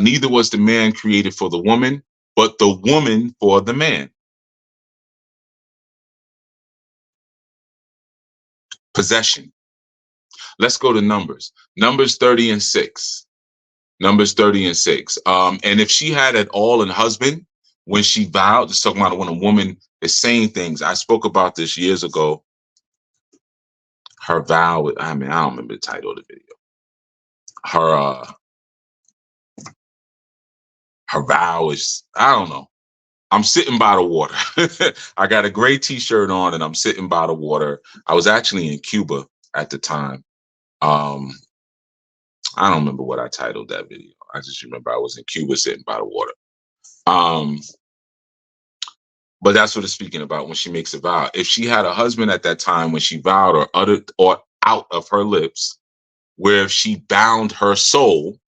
Speaker 1: Neither was the man created for the woman, but the woman for the man. Possession. Let's go to Numbers. Numbers 30:6. Numbers 30:6. And if she had at all an husband when she vowed, just talking about when a woman is saying things. I spoke about this years ago. Her vow. I don't remember the title of the video. Her vow is, I don't know. I'm sitting by the water. I got a gray t-shirt on and I'm sitting by the water. I was actually in Cuba at the time. I don't remember what I titled that video. I just remember I was in Cuba sitting by the water. But that's what it's speaking about when she makes a vow. If she had a husband at that time when she vowed or uttered or out of her lips, where if she bound her soul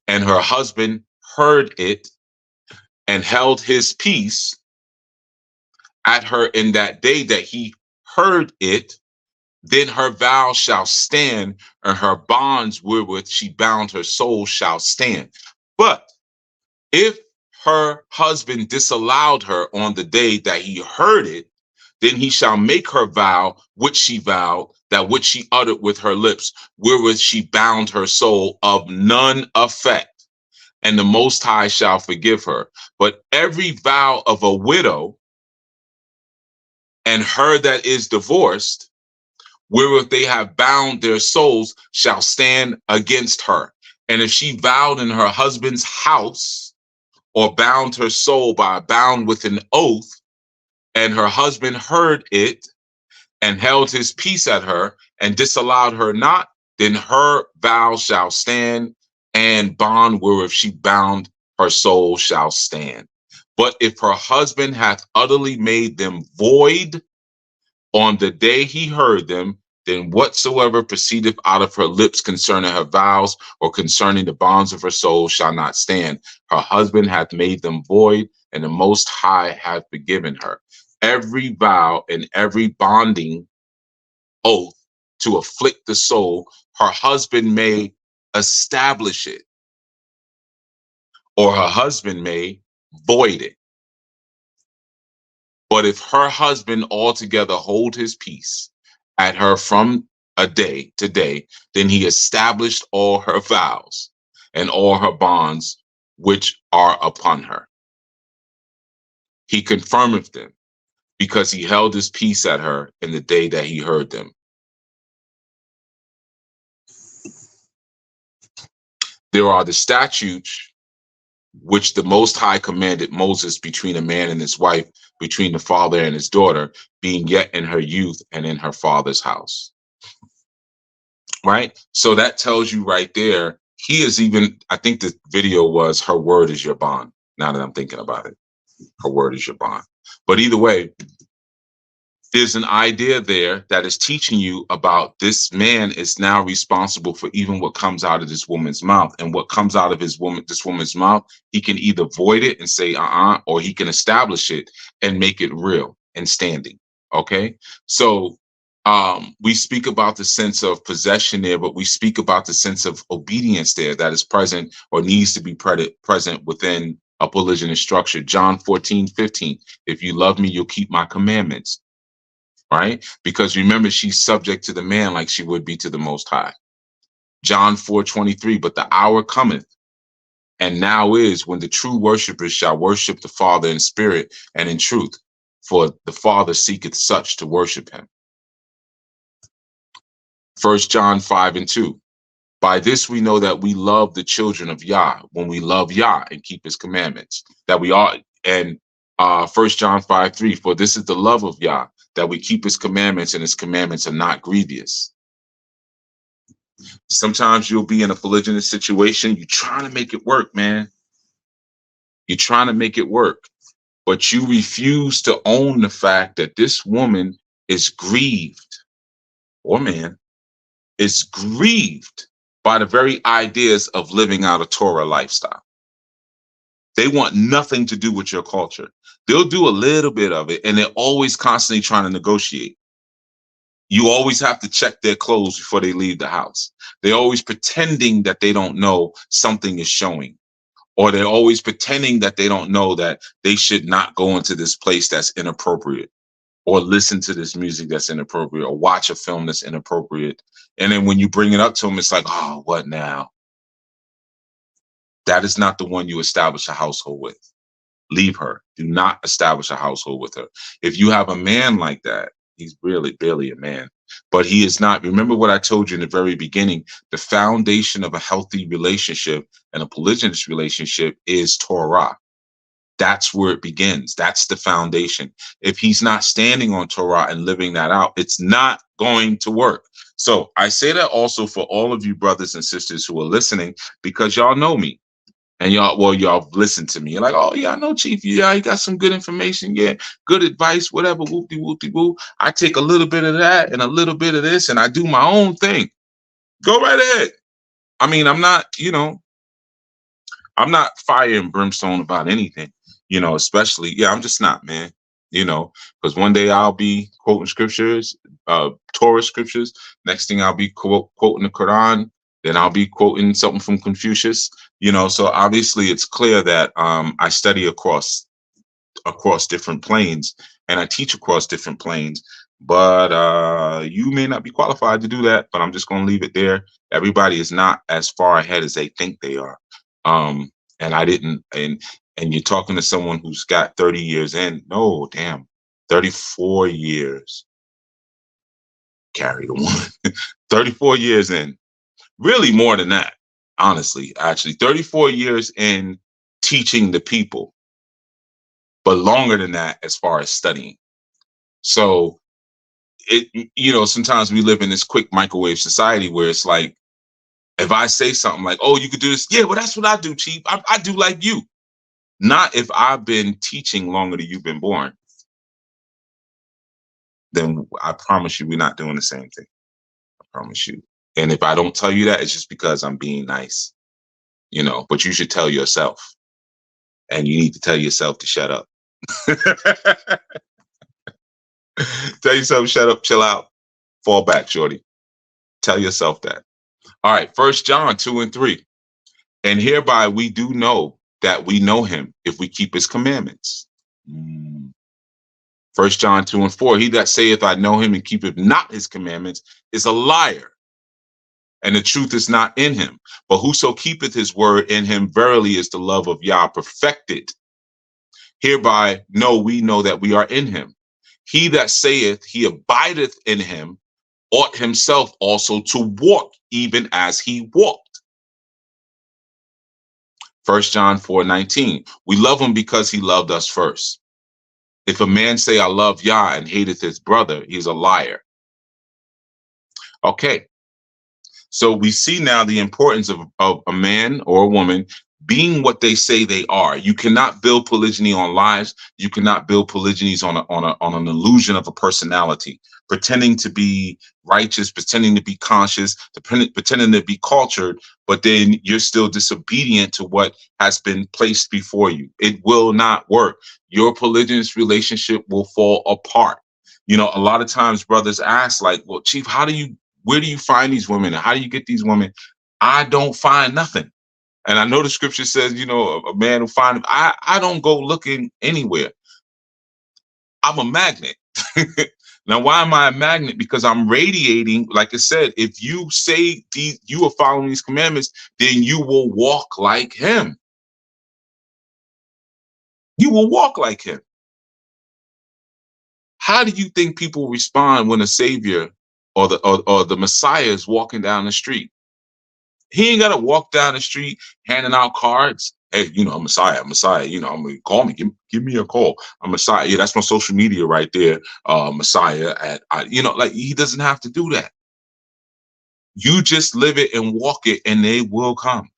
Speaker 1: and her husband heard it and held his peace at her in that day that he heard it, then her vow shall stand, and her bonds wherewith she bound her soul shall stand. But if her husband disallowed her on the day that he heard it, then he shall make her vow which she vowed, that which she uttered with her lips, wherewith she bound her soul, of none effect, and the Most High shall forgive her. But every vow of a widow and her that is divorced, wherewith they have bound their souls, shall stand against her. And if she vowed in her husband's house, or bound her soul by bound with an oath, and her husband heard it and held his peace at her and disallowed her not, then her vow shall stand, and bond wherewith she bound her soul shall stand. But if her husband hath utterly made them void on the day he heard them, then whatsoever proceedeth out of her lips concerning her vows or concerning the bonds of her soul shall not stand. Her husband hath made them void, and the Most High hath forgiven her. Every vow and every bonding oath to afflict the soul, her husband may establish it, or her husband may void it. But if her husband altogether hold his peace at her from a day to day, then he established all her vows and all her bonds which are upon her. He confirmeth them, because he held his peace at her in the day that he heard them. There are the statutes which the Most High commanded Moses between a man and his wife, between the father and his daughter, being yet in her youth and in her father's house. Right? So that tells you right there, he is even, I think the video was, her word is your bond. Now that I'm thinking about it, her word is your bond. But either way, there's an idea there that is teaching you about this man is now responsible for even what comes out of this woman's mouth. And what comes out of this woman's mouth, he can either void it and say, or he can establish it and make it real and standing. Okay. So We speak about the sense of possession there, but we speak about the sense of obedience there that is present or needs to be present within a polygynous structure. John 14:15. If you love me, you'll keep my commandments, right? Because remember, she's subject to the man like she would be to the Most High. John 4:23. But the hour cometh, and now is, when the true worshipers shall worship the Father in spirit and in truth, for the Father seeketh such to worship him. 1 John 5:2. By this we know that we love the children of Yah, when we love Yah and keep his commandments. That we are, and 1 John 5:3. For this is the love of Yah, that we keep his commandments, and his commandments are not grievous. Sometimes you'll be in a polygynous situation, you're trying to make it work, man. You're trying to make it work, but you refuse to own the fact that this woman is grieved, or man, is grieved by the very ideas of living out a Torah lifestyle. They want nothing to do with your culture. They'll do a little bit of it, and they're always constantly trying to negotiate. You always have to check their clothes before they leave the house. They're always pretending that they don't know something is showing, or they're always pretending that they don't know that they should not go into this place that's inappropriate, or listen to this music that's inappropriate, or watch a film that's inappropriate. And then when you bring it up to them, it's like, oh, what now? That is not the one you establish a household with. Leave her. Do not establish a household with her. If you have a man like that, he's really barely a man, but he is not. Remember what I told you in the very beginning, the foundation of a healthy relationship and a polygynous relationship is Torah. That's where it begins. That's the foundation. If he's not standing on Torah and living that out, it's not going to work. So I say that also for all of you brothers and sisters who are listening, because y'all know me. And y'all listened to me. You're like, oh, yeah, I know, Chief. Yeah, you got some good information. Yeah, good advice, whatever, whoopty-whoopty-woo. I take a little bit of that and a little bit of this, and I do my own thing. Go right ahead. I mean, I'm not fire and brimstone about anything, especially, I'm just not, man, because one day I'll be quoting scriptures, Torah scriptures. Next thing I'll be quoting the Quran. Then I'll be quoting something from Confucius, so obviously it's clear that I study across different planes, and I teach across different planes, but you may not be qualified to do that, but I'm just going to leave it there. Everybody is not as far ahead as they think they are. And I didn't, and you're talking to someone who's got 30 years in, 34 years, carry the one, 34 years in. Really more than that, honestly, actually 34 years in teaching the people, but longer than that as far as studying. So sometimes we live in this quick microwave society where it's like, if I say something like, oh, you could do this. Yeah, well, that's what I do, Chief. I do like you. Not if I've been teaching longer than you've been born. Then I promise you, we're not doing the same thing. I promise you. And if I don't tell you that, it's just because I'm being nice, but you should tell yourself, and you need to tell yourself to shut up. Tell yourself, shut up, chill out, fall back, shorty. Tell yourself that. All right. 1 John 2:3. And hereby we do know that we know him if we keep his commandments. 1 John 2:4. He that saith, I know him, and keepeth not his commandments is a liar, and the truth is not in him. But whoso keepeth his word, in him verily is the love of Yah perfected. Hereby we know that we are in him. He that saith he abideth in him ought himself also to walk even as he walked. 1 John 4:19. We love him because he loved us first. If a man say, I love Yah, and hateth his brother, he's a liar. Okay. So we see now the importance of a man or a woman being what they say they are. You cannot build polygyny on lies. You cannot build polygynies on an illusion of a personality, pretending to be righteous, pretending to be conscious, pretending to be cultured, but then you're still disobedient to what has been placed before you. It will not work. Your polygynous relationship will fall apart. You know, a lot of times brothers ask like, well, Chief, where do you find these women? How do you get these women? I don't find nothing. And I know the scripture says, you know, a man who find, I don't go looking anywhere. I'm a magnet. Now, why am I a magnet? Because I'm radiating. Like I said, if you say you are following these commandments, then you will walk like him. You will walk like him. How do you think people respond when a savior or the Messiah is walking down the street? He ain't got to walk down the street handing out cards. Hey, you know, I'm Messiah, Messiah. You know, I'm gonna call me, give me a call. I'm Messiah. Yeah, that's my social media right there. Messiah. You know, like he doesn't have to do that. You just live it and walk it, and they will come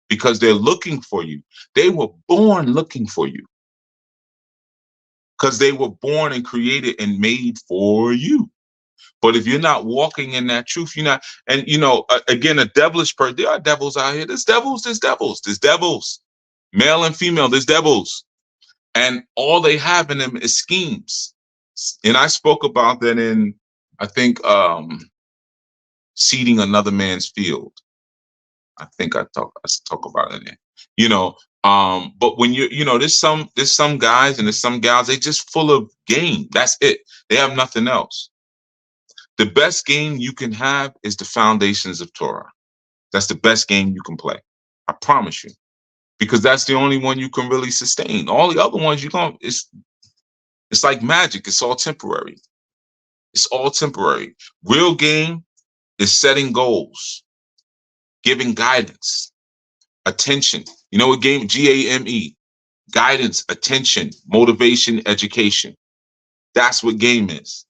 Speaker 1: because they're looking for you. They were born looking for you because they were born and created and made for you. But if you're not walking in that truth, you're not. And you know, again, a devilish person. There are devils out here. There's devils. There's devils. There's devils. Male and female. There's devils, and all they have in them is schemes. And I spoke about that in, I think, seeding another man's field. I think I talk about it in there. You know, but when you know, there's some guys and there's some gals. They just full of game. That's it. They have nothing else. The best game you can have is the foundations of Torah. That's the best game you can play. I promise you. Because that's the only one you can really sustain. All the other ones it's like magic. It's all temporary. It's all temporary. Real game is setting goals, giving guidance, attention. You know what game? GAME. Guidance, attention, motivation, education. That's what game is.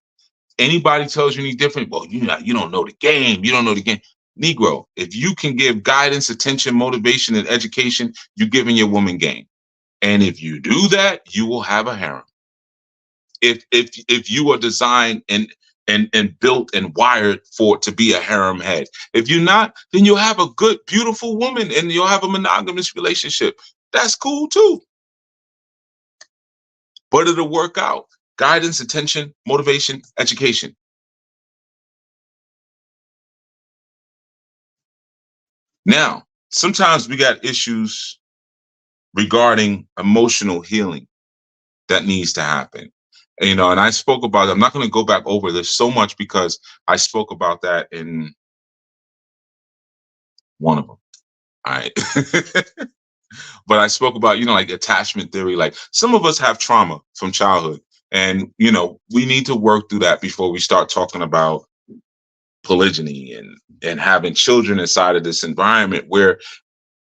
Speaker 1: Anybody tells you any different, well, you don't know the game. You don't know the game. Negro, if you can give guidance, attention, motivation, and education, you're giving your woman game. And if you do that, you will have a harem. If you are designed and built and wired for it to be a harem head. If you're not, then you'll have a good, beautiful woman and you'll have a monogamous relationship. That's cool too. But it'll work out. Guidance, attention, motivation, education. Now, sometimes we got issues regarding emotional healing that needs to happen. And, you know, and I spoke about it. I'm not going to go back over this so much because I spoke about that in one of them. All right. But I spoke about, you know, like attachment theory. Like some of us have trauma from childhood. And, you know, we need to work through that before we start talking about polygyny and having children inside of this environment where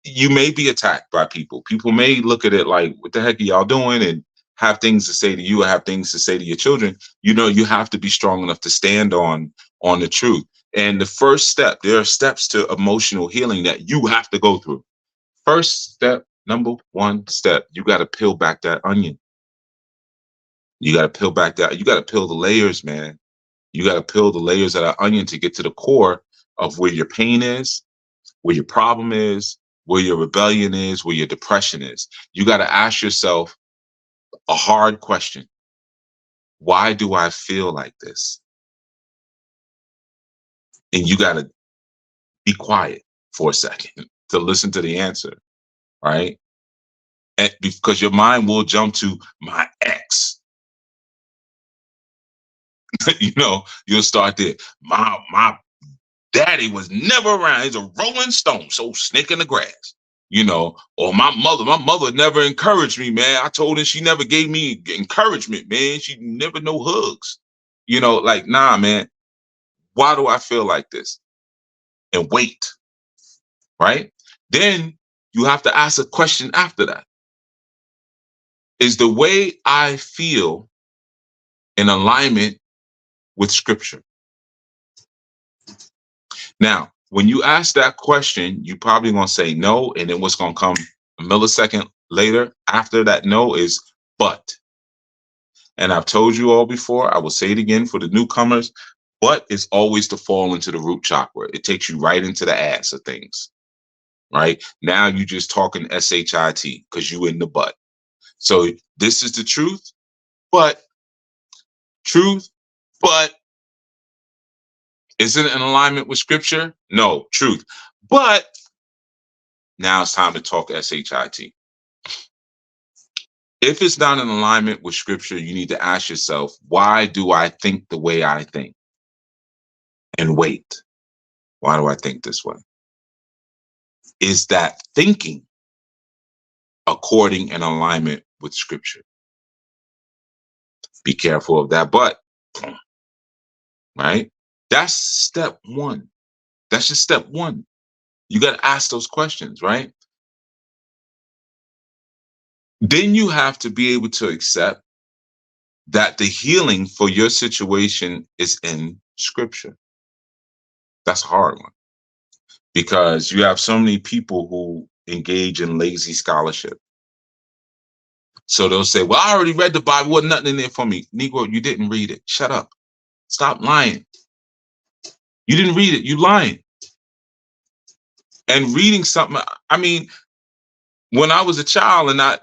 Speaker 1: you may be attacked by people. People may look at it like, what the heck are y'all doing? And have things to say to you or have things to say to your children. You know, you have to be strong enough to stand on the truth. And the first step, there are steps to emotional healing that you have to go through. First step, number one step, you got to peel back that onion. You got to peel back that, you got to peel the layers, man. You got to peel the layers of that onion to get to the core of where your pain is, where your problem is, where your rebellion is, where your depression is. You got to ask yourself a hard question. Why do I feel like this? And you got to be quiet for a second to listen to the answer, right? And because your mind will jump to my ex. You know, you'll start there. My daddy was never around. He's a rolling stone, so snake in the grass. You know, or my mother never encouraged me, man. I told her she never gave me encouragement, man. She never no hugs. You know, like, nah, man. Why do I feel like this? And wait, right? Then you have to ask a question after that. Is the way I feel in alignment with scripture? Now, when you ask that question, you probably going to say no. And then what's going to come a millisecond later after that no is but. And I've told you all before, I will say it again for the newcomers, but is always to fall into the root chakra. It takes you right into the ass of things, right? Now you just talking SHIT because you in the butt. So this is the truth, but truth But is it in alignment with scripture? No, truth. But now it's time to talk SHIT. If it's not in alignment with scripture, you need to ask yourself, why do I think the way I think? And wait, why do I think this way? Is that thinking according and alignment with scripture? Be careful of that but, right? That's step one. That's just step one. You got to ask those questions, right? Then you have to be able to accept that the healing for your situation is in scripture. That's a hard one because you have so many people who engage in lazy scholarship. So they'll say, well, I already read the Bible. Wasn't nothing in there for me. Negro, you didn't read it. Shut up. Stop lying. You didn't read it. You lying. And reading something, I mean, when I was a child and I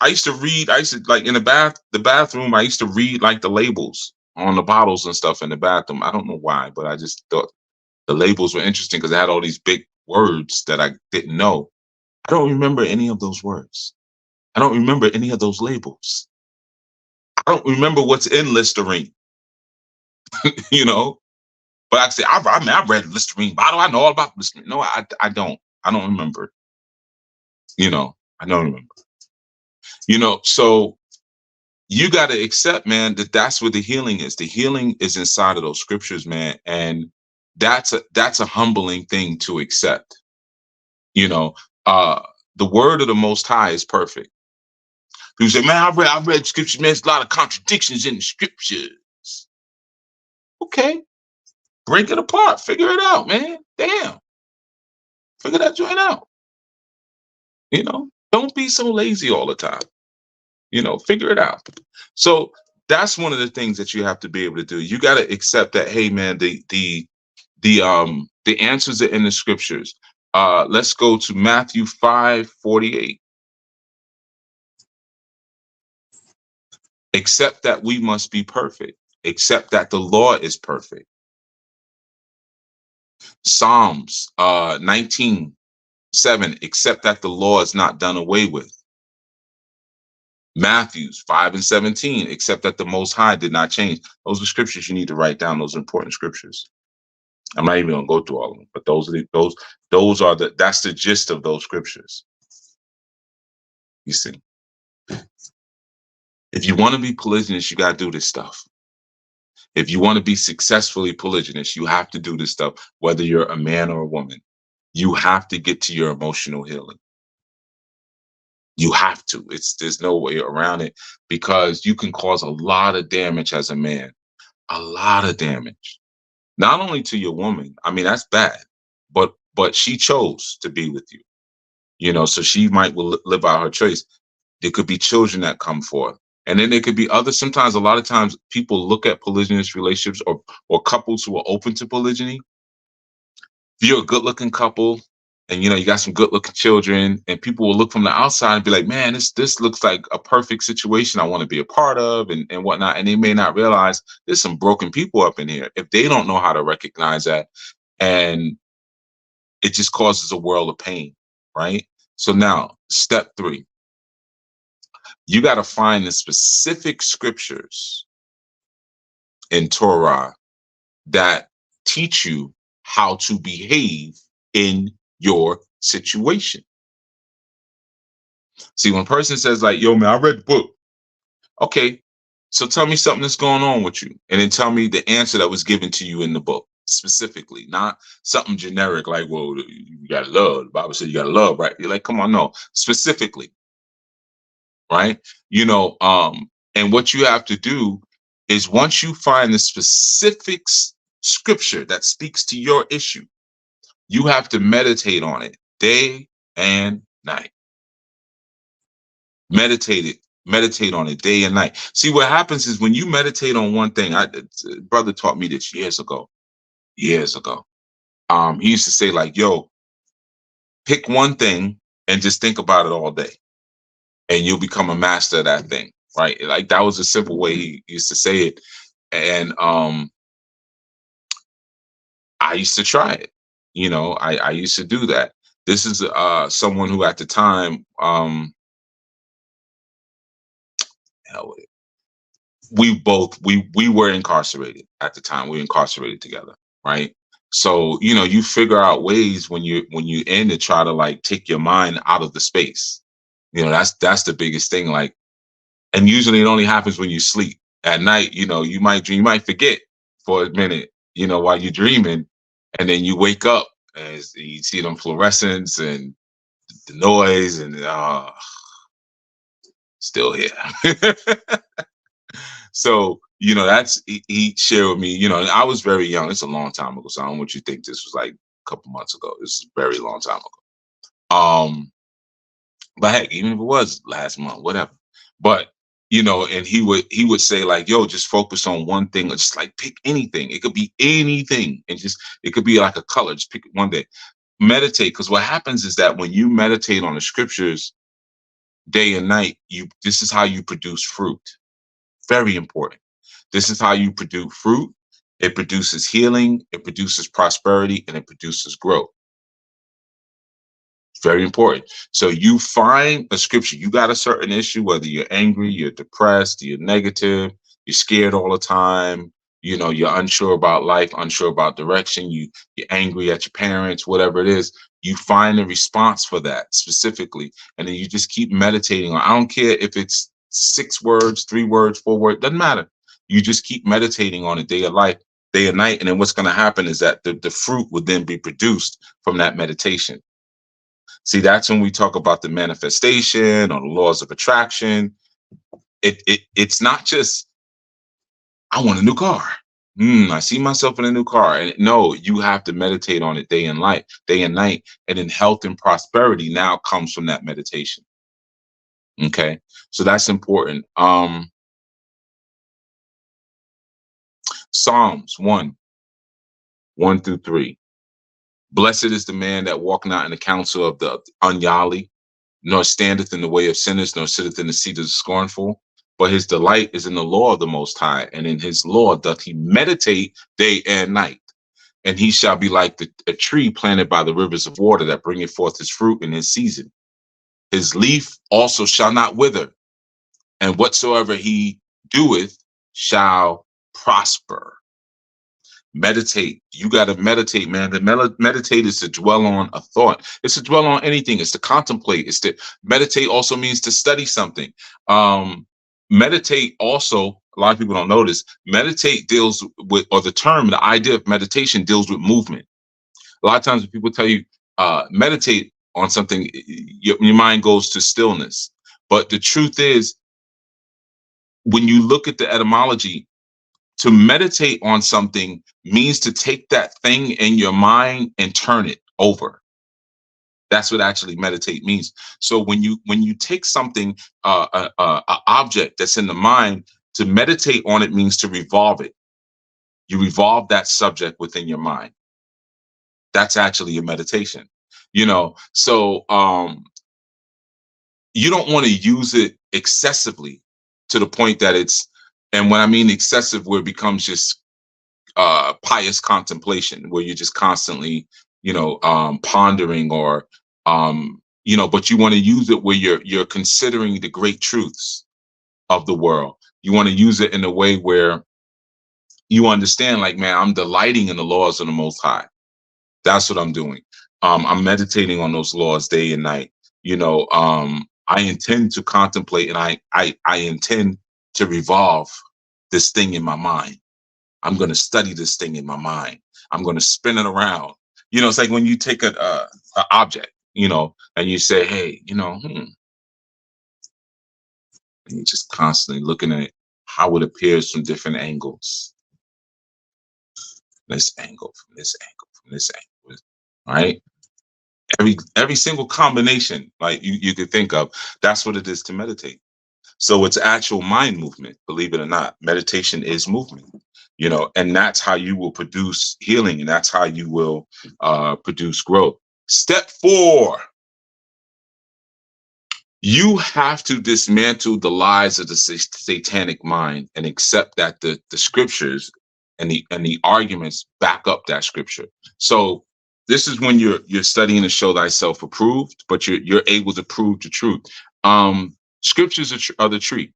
Speaker 1: used to read, I used to like in the bathroom, I used to read like the labels on the bottles and stuff in the bathroom. I don't know why, but I just thought the labels were interesting because they had all these big words that I didn't know. I don't remember any of those words. I don't remember any of those labels. I don't remember what's in Listerine, you know. But I say, I read Listerine bottle. I know all about Listerine. No, I don't. I don't remember. You know, I don't remember. You know, so you got to accept, man, that that's where the healing is. The healing is inside of those scriptures, man, and that's a humbling thing to accept. You know, the word of the Most High is perfect. People say, man, I read scriptures, man. There's a lot of contradictions in the scriptures. Okay, break it apart, figure it out, man. Damn, figure that joint out. You know, don't be so lazy all the time. You know, figure it out. So that's one of the things that you have to be able to do. You got to accept that, hey, man, the answers are in the scriptures. Let's go to Matthew 5:48. Accept that we must be perfect. Accept that the law is perfect. Psalms 19:7. Accept that the law is not done away with. Matthews 5:17. Accept that the Most High did not change. Those are scriptures you need to write down. Those are important scriptures. I'm not even gonna go through all of them, but that's the gist of those scriptures. You see, if you want to be polygynous, you got to do this stuff. If you want to be successfully polygynous, you have to do this stuff, whether you're a man or a woman. You have to get to your emotional healing. You have to. There's no way around it because you can cause a lot of damage as a man. A lot of damage. Not only to your woman, I mean, that's bad, but she chose to be with you. You know, so she might live out her choice. There could be children that come forth. And then there could be others. Sometimes, a lot of times, people look at polygynous relationships or couples who are open to polygyny. If you're a good-looking couple, and you know you got some good-looking children, and people will look from the outside and be like, "Man, this looks like a perfect situation. I want to be a part of, and whatnot." And they may not realize there's some broken people up in here. If they don't know how to recognize that, and it just causes a world of pain, right? So now, step 3. You got to find the specific scriptures in Torah that teach you how to behave in your situation. See, when a person says like, yo, man, I read the book. Okay, so tell me something that's going on with you. And then tell me the answer that was given to you in the book specifically, not something generic like, well, you got to love. The Bible says you got to love, right? You're like, come on, no, specifically. Right? You know, and what you have to do is once you find the specific scripture that speaks to your issue, you have to meditate on it day and night. Meditate on it day and night. See, what happens is when you meditate on one thing, brother taught me this years ago. He used to say like, yo, pick one thing and just think about it all day. And you'll become a master of that thing, right? Like that was a simple way he used to say it. And I used to try it. I used to do that. This is someone who at the time, hell, we were incarcerated at the time. We were incarcerated together, right? So you figure out ways when you end to try to like take your mind out of the space. That's the biggest thing. Like, and usually it only happens when you sleep at night. You might dream, you might forget for a minute, while you're dreaming, and then you wake up as you see them fluorescents and the noise, and still here. So, that's he shared with me, and I was very young. It's a long time ago. So I don't want you to think this was like a couple months ago. This is a very long time ago. But heck, even if it was last month, whatever. But and he would say like, yo, just focus on one thing, or just like pick anything. It could be anything, and just it could be like a color. Just pick it one day. Meditate, because what happens is that when you meditate on the scriptures day and night, this is how you produce fruit. Very important. This is how you produce fruit. It produces healing, it produces prosperity, and it produces growth. Very important. So you find a scripture, you got a certain issue, whether you're angry, you're depressed, you're negative, you're scared all the time, you're unsure about life, unsure about direction, you're angry at your parents, whatever it is, you find a response for that specifically. And then you just keep meditating on. I don't care if it's 6 words, 3 words, 4 words, doesn't matter. You just keep meditating on it day and night. And then what's going to happen is that the fruit will then be produced from that meditation. See, that's when we talk about the manifestation or the laws of attraction. It's not just, I want a new car. I see myself in a new car. And no, you have to meditate on it day and night. And then health and prosperity now comes from that meditation. Okay. So that's important. Psalms 1:1-3. Blessed is the man that walk not in the counsel of the ungodly, nor standeth in the way of sinners, nor sitteth in the seat of the scornful. But his delight is in the law of the Most High, and in his law doth he meditate day and night. And he shall be like a tree planted by the rivers of water, that bringeth forth his fruit in his season. His leaf also shall not wither, and whatsoever he doeth shall prosper. Meditate. You got to meditate, man. Meditate is to dwell on a thought. It's to dwell on anything. It's to contemplate. It's to meditate also means to study something. Meditate also, a lot of people don't know this. Meditate deals with, or the idea of meditation deals with movement. A lot of times when people tell you meditate on something, your mind goes to stillness. But the truth is, when you look at the etymology, to meditate on something means to take that thing in your mind and turn it over. That's what actually meditate means. So when you take something, an object that's in the mind, to meditate on it means to revolve it. You revolve that subject within your mind. That's actually a meditation. So you don't want to use it excessively to the point that it's, and when I mean excessive, where it becomes just pious contemplation, where you're just constantly, pondering, or, but you want to use it where you're considering the great truths of the world. You want to use it in a way where you understand, like, man, I'm delighting in the laws of the Most High. That's what I'm doing. I'm meditating on those laws day and night. I intend to contemplate, and I intend to revolve this thing in my mind. I'm going to study this thing in my mind. I'm going to spin it around. It's like when you take an object, and you say, hey, and you're just constantly looking at how it appears from different angles. This angle, from this angle, from this angle, right? Every single combination, like you could think of, that's what it is to meditate. So it's actual mind movement, believe it or not. Meditation is movement, and that's how you will produce healing, and that's how you will produce growth. Step 4, You have to dismantle the lies of the satanic mind and accept that the scriptures and the arguments back up that scripture. So this is when you're studying to show thyself approved, but you're able to prove the truth. Scriptures are the tree.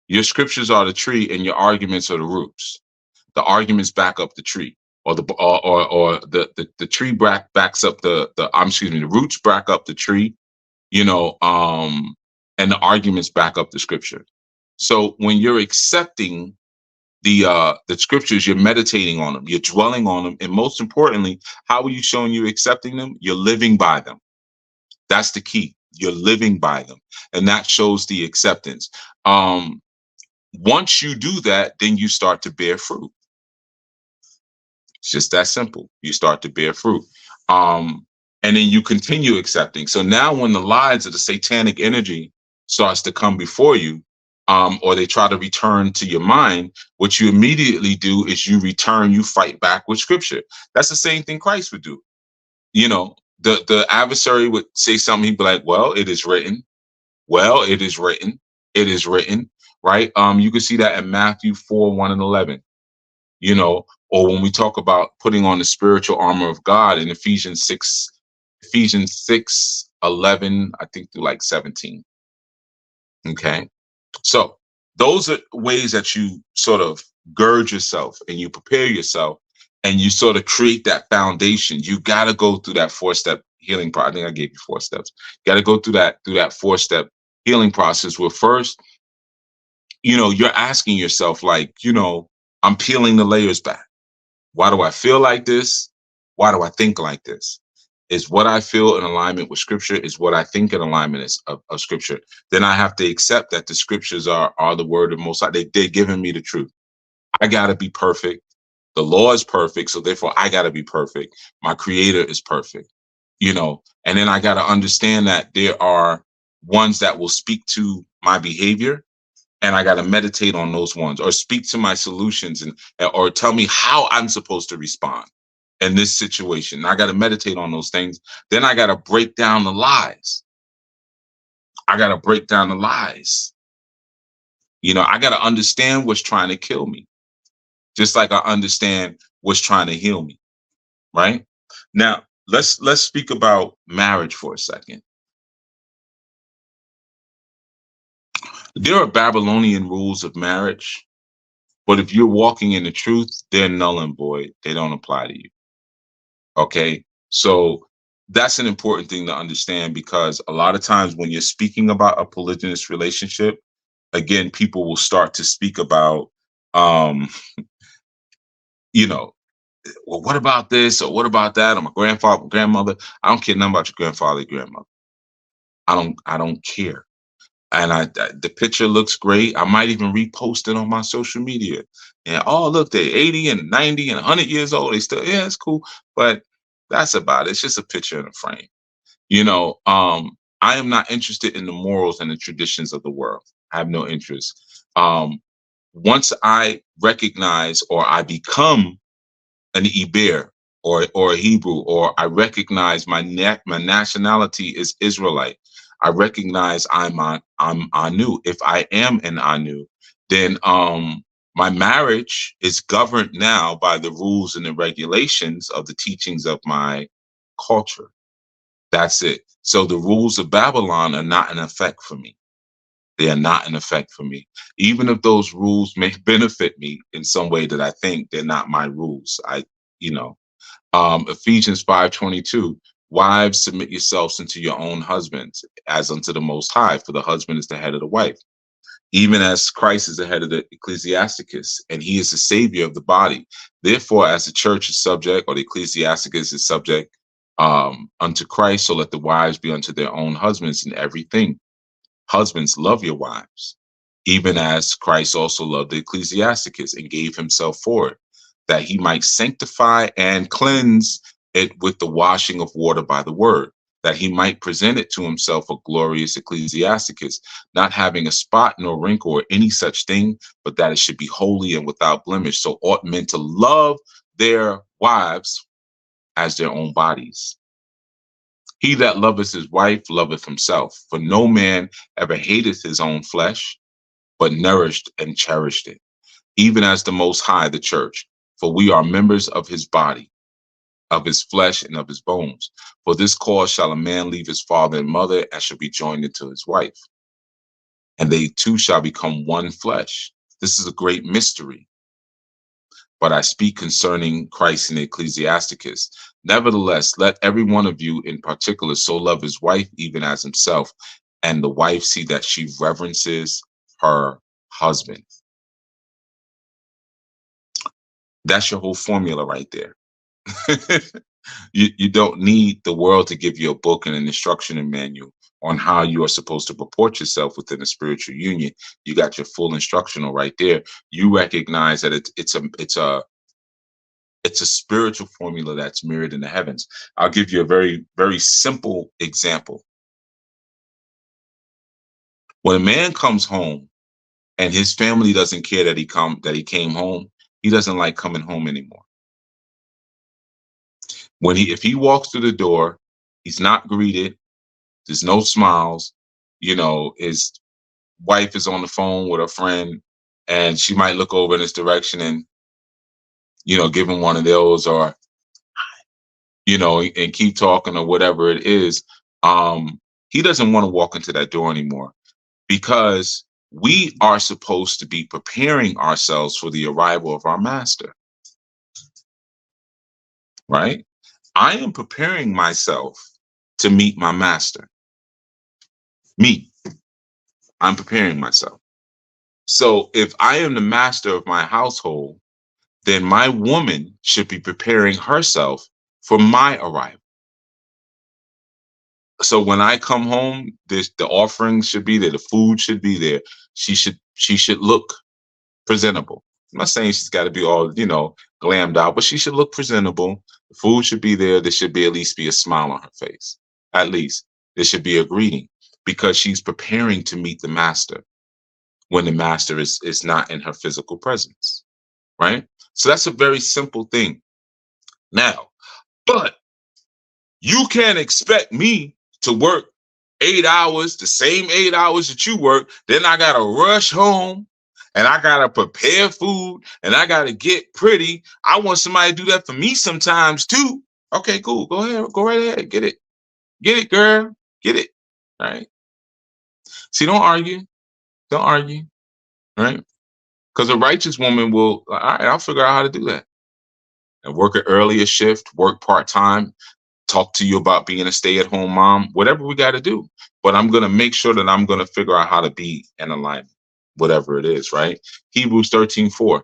Speaker 1: Your scriptures are the tree, and your arguments are the roots. The arguments back up the tree, or the tree backs up the roots back up the tree, and the arguments back up the scripture. So when you're accepting the scriptures, you're meditating on them, you're dwelling on them, and most importantly, how are you showing you're accepting them? You're living by them. That's the key. You're living by them, and that shows the acceptance. Once you do that, then you start to bear fruit. It's just that simple. You start to bear fruit. And then you continue accepting. So now when the lies of the satanic energy starts to come before you, or they try to return to your mind, what you immediately do is you fight back with scripture. That's the same thing Christ would do. The adversary would say something, he'd be like, well, it is written. Well, it is written. It is written, right? You can see that in Matthew 4:1-11, or when we talk about putting on the spiritual armor of God in Ephesians 6:11, I think through like 17. Okay. So those are ways that you sort of gird yourself and you prepare yourself and you sort of create that foundation. You got to go through that 4-step healing process. I think I gave you 4 steps. You got to go through that 4-step healing process where first, you're asking yourself, like, I'm peeling the layers back. Why do I feel like this? Why do I think like this? Is what I feel in alignment with scripture? Is what I think in alignment of scripture? Then I have to accept that the scriptures are the word of Most High. They're giving me the truth. I got to be perfect. The law is perfect. So therefore I got to be perfect. My creator is perfect, and then I got to understand that there are ones that will speak to my behavior, and I got to meditate on those ones, or speak to my solutions, or tell me how I'm supposed to respond in this situation. I got to meditate on those things. Then I got to break down the lies. I got to understand what's trying to kill me, just like I understand what's trying to heal me. Right now, let's speak about marriage for a second. There are Babylonian rules of marriage, but if you're walking in the truth, they're null and void. They don't apply to you. Okay, so that's an important thing to understand, because a lot of times when you're speaking about a polygynous relationship, again, people will start to speak about, well, what about this or what about that? Or my grandfather, grandmother. I don't care nothing about your grandfather, or grandmother. I don't care. And the picture looks great. I might even repost it on my social media. And look, they're 80 and 90 and 100 years old. They still, yeah, it's cool. But that's about it. It's just a picture in a frame. I am not interested in the morals and the traditions of the world. I have no interest. Once I recognize, or I become an Iber or a Hebrew, or I recognize my nationality is Israelite, I recognize I'm Anu. If I am an Anu, then my marriage is governed now by the rules and the regulations of the teachings of my culture. That's it. So the rules of Babylon are not in effect for me. They are not in effect for me. Even if those rules may benefit me in some way that I think, they're not my rules. Ephesians 5:22, wives, submit yourselves unto your own husbands as unto the Most High, for the husband is the head of the wife, even as Christ is the head of the ecclesiasticus, and he is the savior of the body. Therefore, as the church is subject, or the ecclesiasticus is subject unto Christ, so let the wives be unto their own husbands in everything. Husbands, love your wives, even as Christ also loved the ecclesiasticus and gave himself for it, that he might sanctify and cleanse it with the washing of water by the word, that he might present it to himself a glorious ecclesiasticus, not having a spot nor wrinkle or any such thing, but that it should be holy and without blemish. So ought men to love their wives as their own bodies. He that loveth his wife loveth himself. For no man ever hateth his own flesh, but nourished and cherished it, even as the Most High the church. For we are members of his body, of his flesh, and of his bones. For this cause shall a man leave his father and mother, and shall be joined into his wife, and they two shall become one flesh. This is a great mystery, but I speak concerning Christ and the Ecclesiasticus. Nevertheless, let every one of you in particular so love his wife even as himself, and the wife see that she reverences her husband. That's your whole formula right there. You don't need the world to give you a book and an instruction manual on how you are supposed to purport yourself within a spiritual union. You got your full instructional right there. You recognize that it's a spiritual formula that's mirrored in the heavens. I'll give you a very, very simple example. When a man comes home and his family doesn't care that he came home, he doesn't like coming home anymore. If he walks through the door, he's not greeted. There's no smiles. His wife is on the phone with a friend, and she might look over in his direction and, give him one of those, or, and keep talking or whatever it is. He doesn't want to walk into that door anymore, because we are supposed to be preparing ourselves for the arrival of our master. Right? I am preparing myself to meet my master. I'm preparing myself. So if I am the master of my household, then my woman should be preparing herself for my arrival. So when I come home, the offerings should be there, the food should be there. She should look presentable. I'm not saying she's got to be all, glammed out, but she should look presentable. The food should be there. There should at least be a smile on her face. At least there should be a greeting, because she's preparing to meet the master when the master is not in her physical presence. Right? So that's a very simple thing. Now, but you can't expect me to work 8 hours, the same 8 hours that you work. Then I got to rush home, and I got to prepare food, and I got to get pretty. I want somebody to do that for me sometimes too. Okay, cool. Go ahead. Go right ahead. Get it. Get it, girl. Get it. All right. See, don't argue. Don't argue. All right. Because a righteous woman will, all right, I'll figure out how to do that. And work an earlier shift, work part-time, talk to you about being a stay-at-home mom, whatever we got to do. But I'm going to make sure that I'm going to figure out how to be in alignment, whatever it is, right? Hebrews 13:4.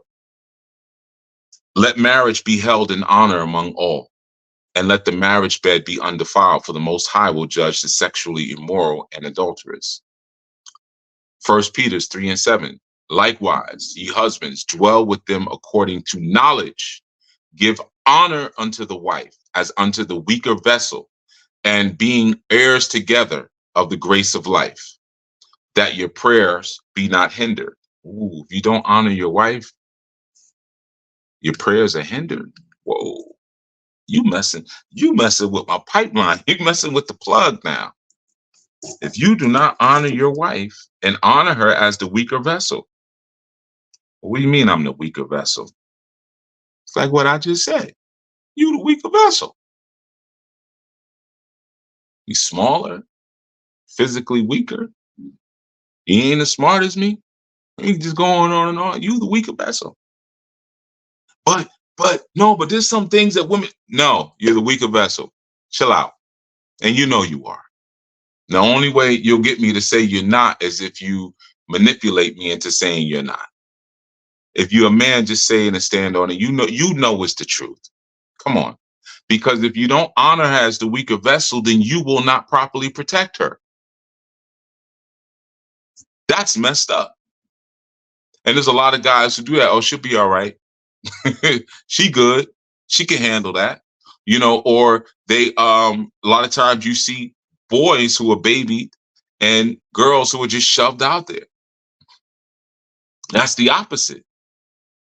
Speaker 1: Let marriage be held in honor among all, and let the marriage bed be undefiled, for the Most High will judge the sexually immoral and adulterous. 1 Peter 3:7. Likewise, ye husbands, dwell with them according to knowledge. Give honor unto the wife as unto the weaker vessel, and being heirs together of the grace of life, that your prayers be not hindered. Ooh, if you don't honor your wife, your prayers are hindered. Whoa, you messing with my pipeline. You're messing with the plug now. If you do not honor your wife and honor her as the weaker vessel. What do you mean I'm the weaker vessel? It's like what I just said. You the weaker vessel. You smaller, physically weaker. You ain't as smart as me. You just going on and on. You the weaker vessel. But there's some things that women, no, you're the weaker vessel. Chill out. And you know you are. The only way you'll get me to say you're not is if you manipulate me into saying you're not. If you're a man, just say it and stand on it. You know it's the truth. Come on. Because if you don't honor her as the weaker vessel, then you will not properly protect her. That's messed up. And there's a lot of guys who do that. Oh, she'll be all right. She good. She can handle that. Or they, a lot of times you see boys who are babied and girls who are just shoved out there. That's the opposite.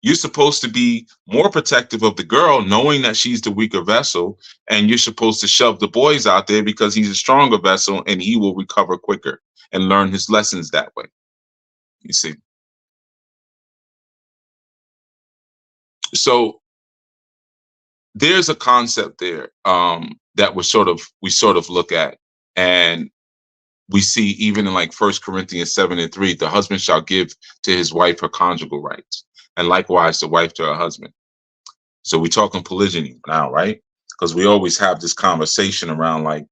Speaker 1: You're supposed to be more protective of the girl, knowing that she's the weaker vessel, and you're supposed to shove the boys out there because he's a stronger vessel and he will recover quicker and learn his lessons that way. You see? So there's a concept there that we sort of look at, and we see even in like 1 Corinthians 7:3, the husband shall give to his wife her conjugal rights, and likewise the wife to her husband. So we're talking polygyny now, right? Because we always have this conversation around like,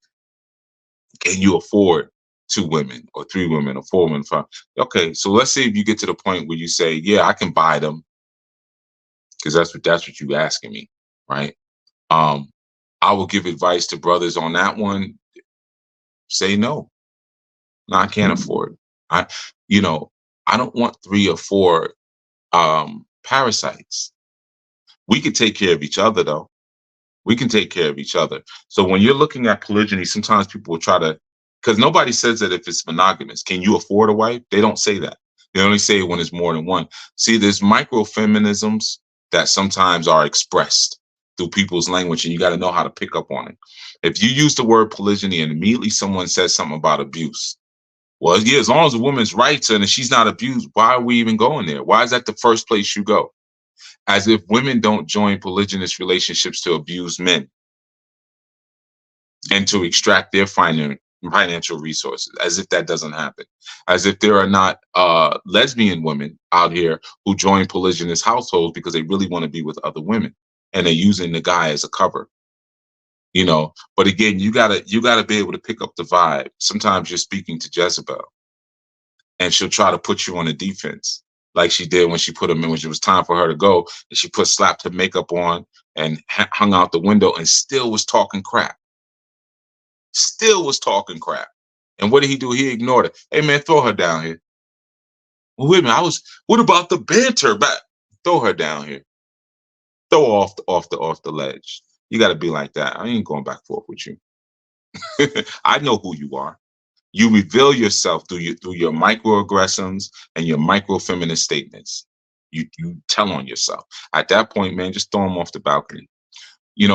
Speaker 1: can you afford 2 women or 3 women or 4 women? Okay, so let's say if you get to the point where you say, yeah, I can buy them, because that's what you asking me, right? Um, I will give advice to brothers on that one. Say no. No, I can't afford. I, you know, I don't want 3 or 4 parasites. We can take care of each other, though. We can take care of each other. So when you're looking at polygyny, sometimes people will try to, because nobody says that if it's monogamous. Can you afford a wife? They don't say that. They only say it when it's more than one. See, there's micro-feminisms that sometimes are expressed through people's language, and you got to know how to pick up on it. If you use the word polygyny and immediately someone says something about abuse, well, yeah, as long as a woman's rights and she's not abused, why are we even going there? Why is that the first place you go? As if women don't join polygynous relationships to abuse men and to extract their financial resources, as if that doesn't happen. As if there are not lesbian women out here who join polygynous households because they really want to be with other women and they're using the guy as a cover. But again, you gotta be able to pick up the vibe. Sometimes you're speaking to Jezebel and she'll try to put you on the defense, like she did when she put him in when it was time for her to go, and she slapped her makeup on and hung out the window and still was talking crap. Still was talking crap. And what did he do? He ignored it. Hey man, throw her down here. Well, wait a minute. What about the banter? Back, throw her down here. Throw her off the ledge. You got to be like that. I ain't going back forth with you. I know who you are. You reveal yourself through your microaggressions and your micro-feminist statements. You tell on yourself. At that point, man, just throw them off the balcony.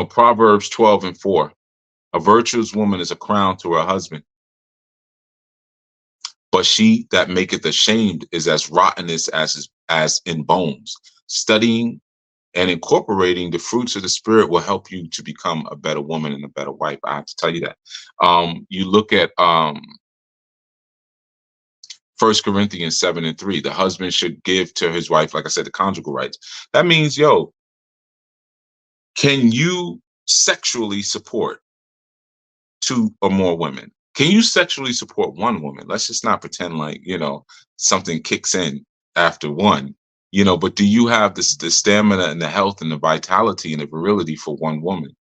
Speaker 1: Proverbs 12:4. A virtuous woman is a crown to her husband, but she that maketh ashamed is as rottenness as in bones. Studying and incorporating the fruits of the spirit will help you to become a better woman and a better wife. I have to tell you that. You look at 1 Corinthians 7:3. The husband should give to his wife, like I said, the conjugal rights. That means, can you sexually support 2 or more women? Can you sexually support 1 woman? Let's just not pretend like, something kicks in after one, but do you have the stamina and the health and the vitality and the virility for 1 woman?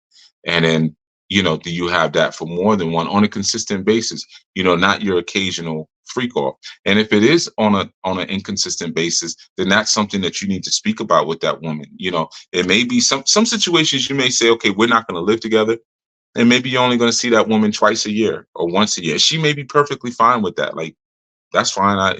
Speaker 1: And then, do you have that for more than one on a consistent basis? Not your occasional freak off. And if it is on an inconsistent basis, then that's something that you need to speak about with that woman. It may be some situations you may say, okay, we're not going to live together. And maybe you're only going to see that woman twice a year or once a year. She may be perfectly fine with that. Like, that's fine. I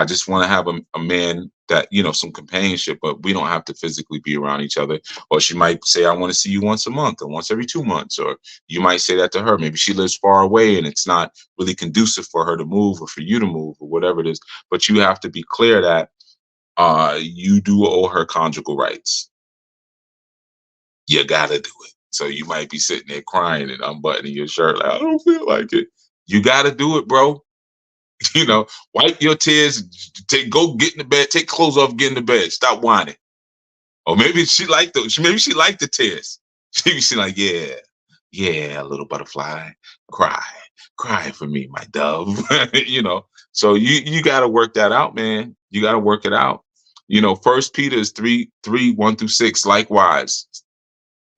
Speaker 1: just want to have a man that, some companionship, but we don't have to physically be around each other. Or she might say, I want to see you once a month or once every 2 months. Or you might say that to her. Maybe she lives far away and it's not really conducive for her to move or for you to move or whatever it is. But you have to be clear that you do owe her conjugal rights. You got to do it. So you might be sitting there crying and unbuttoning your shirt like, I don't feel like it. You got to do it, bro. Wipe your tears. Go get in the bed. Take clothes off. Get in the bed. Stop whining. Or maybe she liked the tears. She like, yeah, little butterfly, cry for me, my dove. So you got to work that out, man. You got to work it out. 1 Peter 3:1-6. Likewise,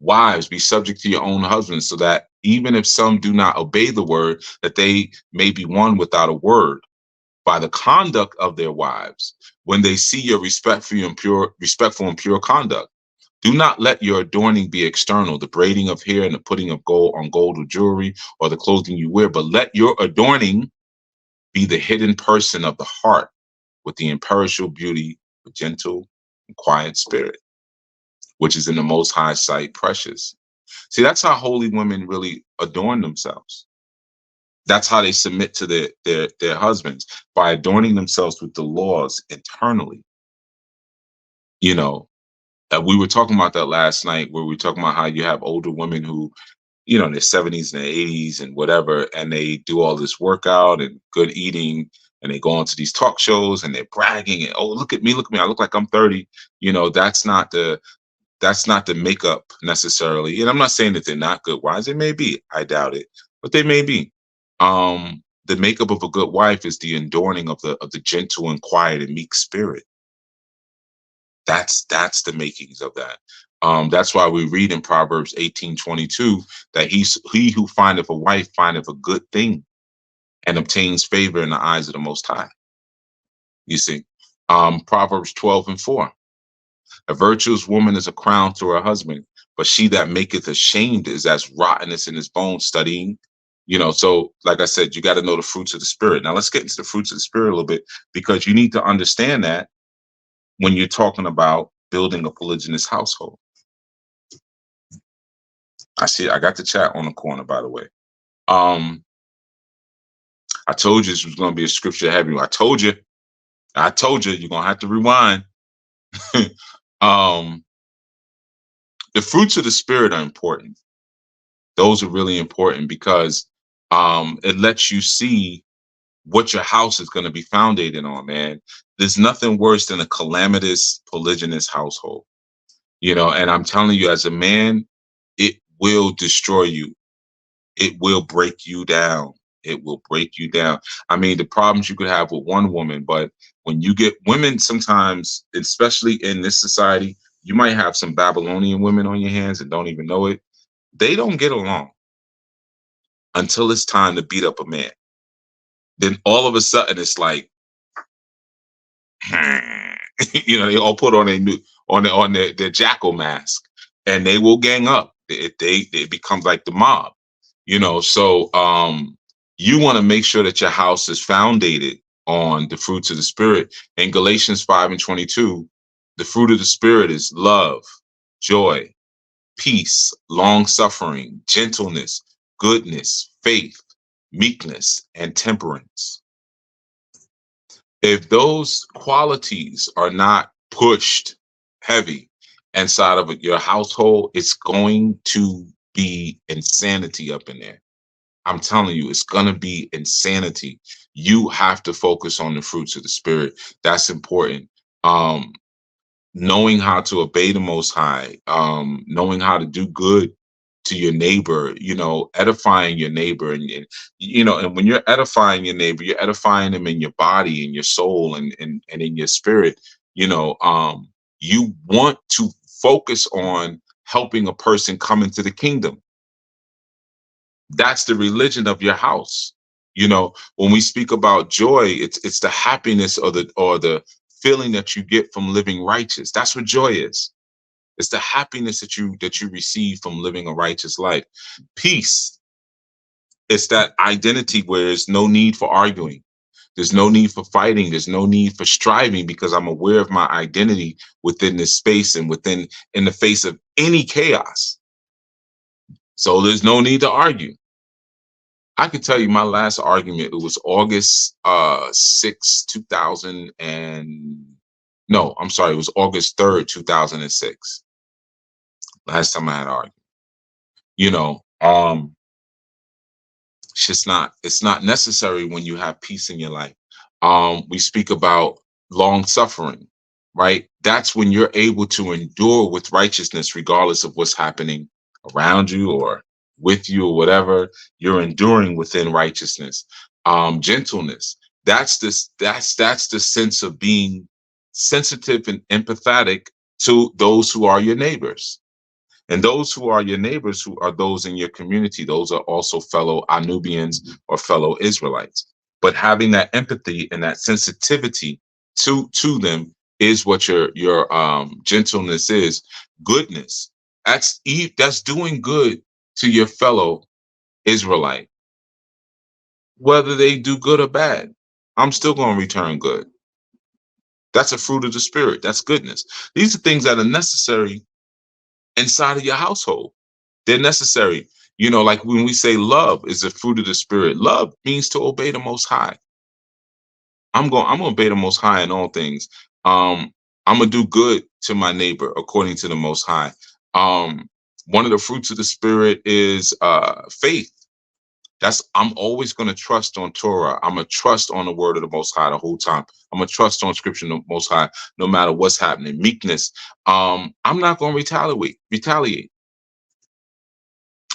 Speaker 1: wives, be subject to your own husbands, so that even if some do not obey the word, that they may be won without a word by the conduct of their wives, when they see your respectful and pure conduct. Do not let your adorning be external, the braiding of hair and the putting of gold on gold or jewelry or the clothing you wear, but let your adorning be the hidden person of the heart, with the imperishable beauty of gentle and quiet spirit, which is in the Most High sight precious. See, that's how holy women really adorn themselves. That's how they submit to their husbands, by adorning themselves with the laws internally. You know, we were talking about that last night, where we were talking about how you have older women who, in their 70s and their 80s and whatever, and they do all this workout and good eating, and they go onto these talk shows and they're bragging and, oh, look at me, I look like I'm 30. That's not the makeup necessarily. And I'm not saying that they're not good wives. They may be. I doubt it, but they may be. The makeup of a good wife is the adorning of the gentle and quiet and meek spirit. That's the makings of that. That's why we read in Proverbs 18:22 that he who findeth a wife findeth a good thing and obtains favor in the eyes of the Most High. You see, Proverbs 12:4. A virtuous woman is a crown to her husband, but she that maketh ashamed is as rottenness in his bones. Studying, so like I said, you got to know the fruits of the spirit. Now let's get into the fruits of the spirit a little bit, because you need to understand that when you're talking about building a polygynous household. I got the chat on the corner, by the way. I told you this was going to be a scripture heavy. I told you you're going to have to rewind. The fruits of the spirit are important. Those are really important because it lets you see what your house is going to be founded on, man. There's nothing worse than a calamitous polygynous household, and I'm telling you, as a man, it will destroy you. It will break you down. It will break you down. I mean, the problems you could have with one woman, but when you get women, sometimes, especially in this society, you might have some Babylonian women on your hands and don't even know it. They don't get along until it's time to beat up a man. Then all of a sudden it's like, they all put on their jackal mask, and they will gang up. It becomes like the mob, So you want to make sure that your house is founded on the fruits of the spirit. In Galatians 5:22, the fruit of the spirit is love, joy, peace, long suffering, gentleness, goodness, faith, meekness, and temperance. If those qualities are not pushed heavy inside of your household, it's going to be insanity up in there. I'm telling you, it's going to be insanity. You have to focus on the fruits of the spirit. That's important. Knowing how to obey the Most High, knowing how to do good to your neighbor, edifying your neighbor, and when you're edifying your neighbor, you're edifying them in your body, in your soul, and in your spirit. You want to focus on helping a person come into the kingdom. That's the religion of your house. When we speak about joy, it's the happiness or the feeling that you get from living righteous. That's what joy is. It's the happiness that you receive from living a righteous life. Peace. It's that identity where there's no need for arguing. There's no need for fighting. There's no need for striving, because I'm aware of my identity within this space and in the face of any chaos. So there's no need to argue. I can tell you my last argument, it was August 6, 2000 no, I'm sorry, it was August 3rd, 2006. Last time I had an argument. It's not necessary when you have peace in your life. We speak about long suffering, right? That's when you're able to endure with righteousness, regardless of what's happening around you or with you or whatever. You're enduring within righteousness. Gentleness. That's the sense of being sensitive and empathetic to those who are your neighbors. And those who are your neighbors, who are those in your community, those are also fellow Anubians or fellow Israelites. But having that empathy and that sensitivity to them is what your gentleness is. Goodness. That's doing good to your fellow Israelite. Whether they do good or bad, I'm still going to return good. That's a fruit of the spirit. That's goodness. These are things that are necessary inside of your household. They're necessary. Like when we say love is a fruit of the spirit, love means to obey the Most High. I'm gonna obey the Most High in all things. I'm gonna do good to my neighbor according to the Most High. One of the fruits of the spirit is faith. I'm always gonna trust on Torah. I'm gonna trust on the word of the Most High the whole time. I'm gonna trust on Scripture the Most High, no matter what's happening. Meekness. I'm not gonna retaliate.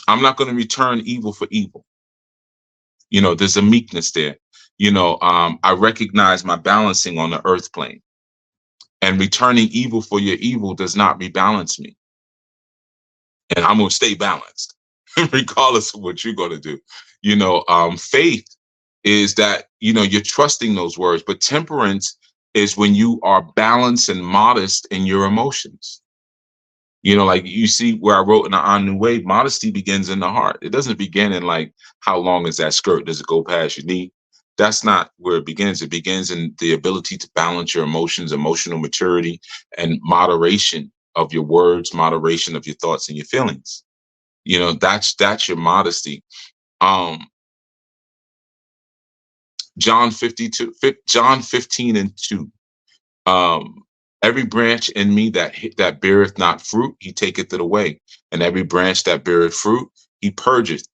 Speaker 1: I'm not gonna return evil for evil. There's a meekness there. I recognize my balancing on the earth plane, and returning evil for your evil does not rebalance me. And I'm going to stay balanced regardless of what you're going to do. Faith is that, you're trusting those words, but temperance is when you are balanced and modest in your emotions. Like you see where I wrote in the On New Way, modesty begins in the heart. It doesn't begin in like, how long is that skirt? Does it go past your knee? That's not where it begins. It begins in the ability to balance your emotions, emotional maturity, and moderation of your words, moderation of your thoughts and your feelings. That's your modesty. John 15:2. Every branch in me that beareth not fruit, he taketh it away. And every branch that beareth fruit, he purgeth.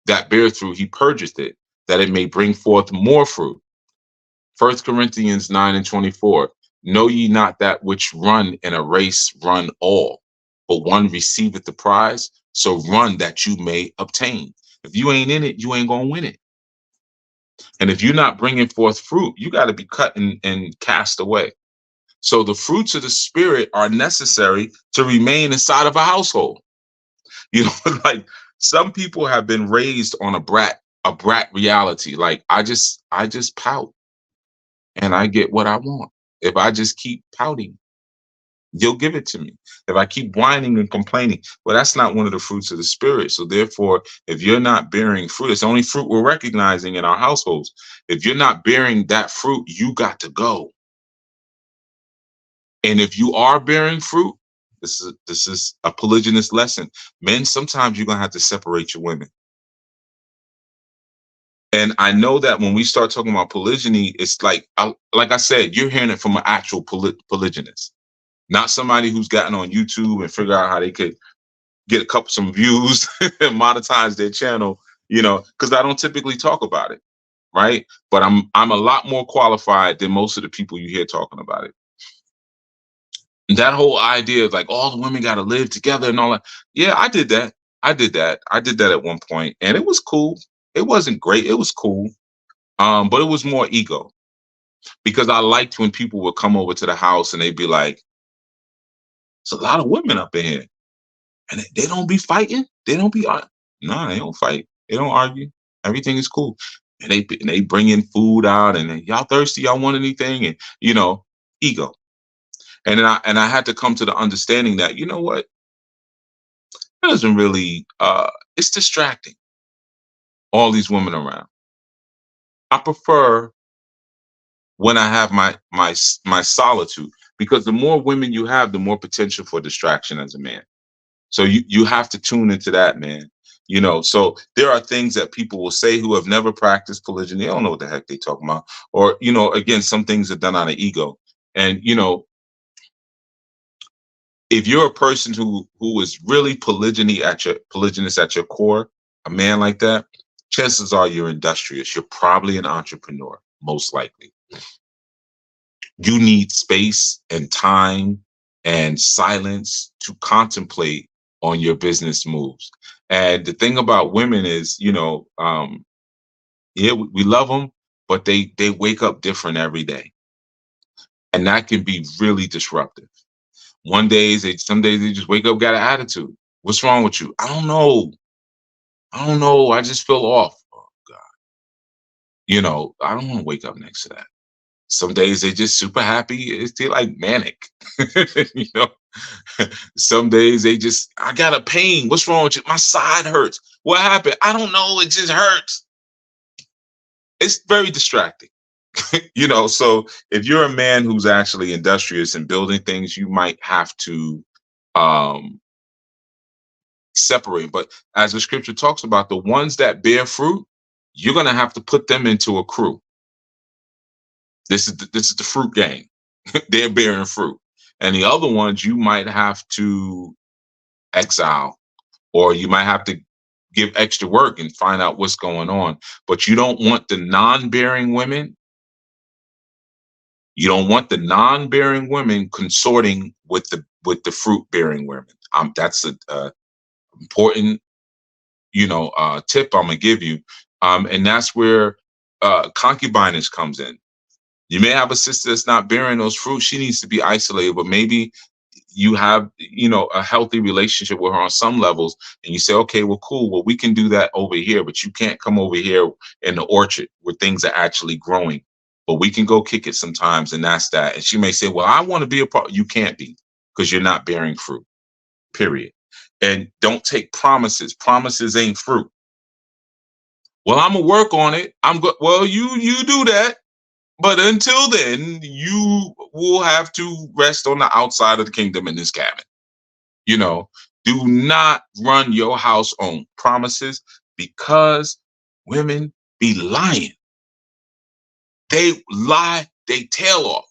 Speaker 1: That beareth fruit, he purgeth it, that it may bring forth more fruit. 1 Corinthians 9:24. Know ye not that which run in a race run all, but one receiveth the prize? So run that you may obtain. If you ain't in it, you ain't gonna win it. And if you're not bringing forth fruit, you got to be cut and cast away. So the fruits of the spirit are necessary to remain inside of a household. Like some people have been raised on a brat reality. Like I just pout and I get what I want. If I just keep pouting, you'll give it to me. If I keep whining and complaining, well, that's not one of the fruits of the spirit. So therefore, if you're not bearing fruit, it's the only fruit we're recognizing in our households. If you're not bearing that fruit, you got to go. And if you are bearing fruit, this is a polygynous lesson. Men, sometimes you're gonna have to separate your women. And I know that when we start talking about polygyny, it's like I said, you're hearing it from an actual polygynist, not somebody who's gotten on YouTube and figure out how they could get some views and monetize their channel. Because I don't typically talk about it, right? But I'm a lot more qualified than most of the people you hear talking about it. That whole idea of like all the women got to live together and all that. Yeah, I did that. I did that at one point, and it was cool. It wasn't great. It was cool. But it was more ego, because I liked when people would come over to the house and they'd be like, "There's a lot of women up in here, and they don't be fighting. They don't be no, they don't fight. They don't argue. Everything is cool." And they bring in food out, and y'all thirsty? Y'all want anything? And ego. And then I had to come to the understanding that, you know what? It doesn't really, it's distracting. All these women around. I prefer when I have my solitude, because the more women you have, the more potential for distraction as a man. So you have to tune into that, man. So there are things that people will say who have never practiced polygyny. They don't know what the heck they talking about. Or, again, some things are done out of ego. And, if you're a person who is really polygynous at your core, a man like that, chances are you're industrious. You're probably an entrepreneur, most likely. You need space and time and silence to contemplate on your business moves. And the thing about women is, we love them, but they wake up different every day. And that can be really disruptive. Some days they just wake up, got an attitude. What's wrong with you? I don't know. I just feel off. Oh God. I don't want to wake up next to that. Some days they just super happy. They're like manic. Some days I got a pain. What's wrong with you? My side hurts. What happened? I don't know. It just hurts. It's very distracting. You know, so if you're a man who's actually industrious in building things, you might have to um, separate. But as the scripture talks about, the ones that bear fruit, you're going to have to put them into a crew. This is the fruit gang. They're bearing fruit, and the other ones you might have to exile, or you might have to give extra work and find out what's going on. But you don't want the non-bearing women. You don't want the non-bearing women consorting with the fruit-bearing women. That's a important, tip I'm gonna give you. And that's where concubinage comes in. You may have a sister that's not bearing those fruits. She needs to be isolated, but maybe you have, a healthy relationship with her on some levels, and you say, okay, well, cool. Well, we can do that over here, but you can't come over here in the orchard where things are actually growing. But we can go kick it sometimes, and that's that. And she may say, well, I want to be a part. You can't be, because you're not bearing fruit, period. And don't take promises. Promises ain't fruit. Well, I'm gonna work on it. Well, you do that. But until then, you will have to rest on the outside of the kingdom in this cabin. You know, do not run your house on promises, because women be lying. They lie they tail off.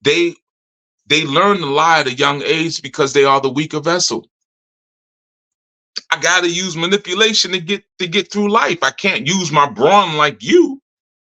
Speaker 1: They learn to lie at a young age because they are the weaker vessel. I gotta use manipulation to get through life. I can't use my brawn like you.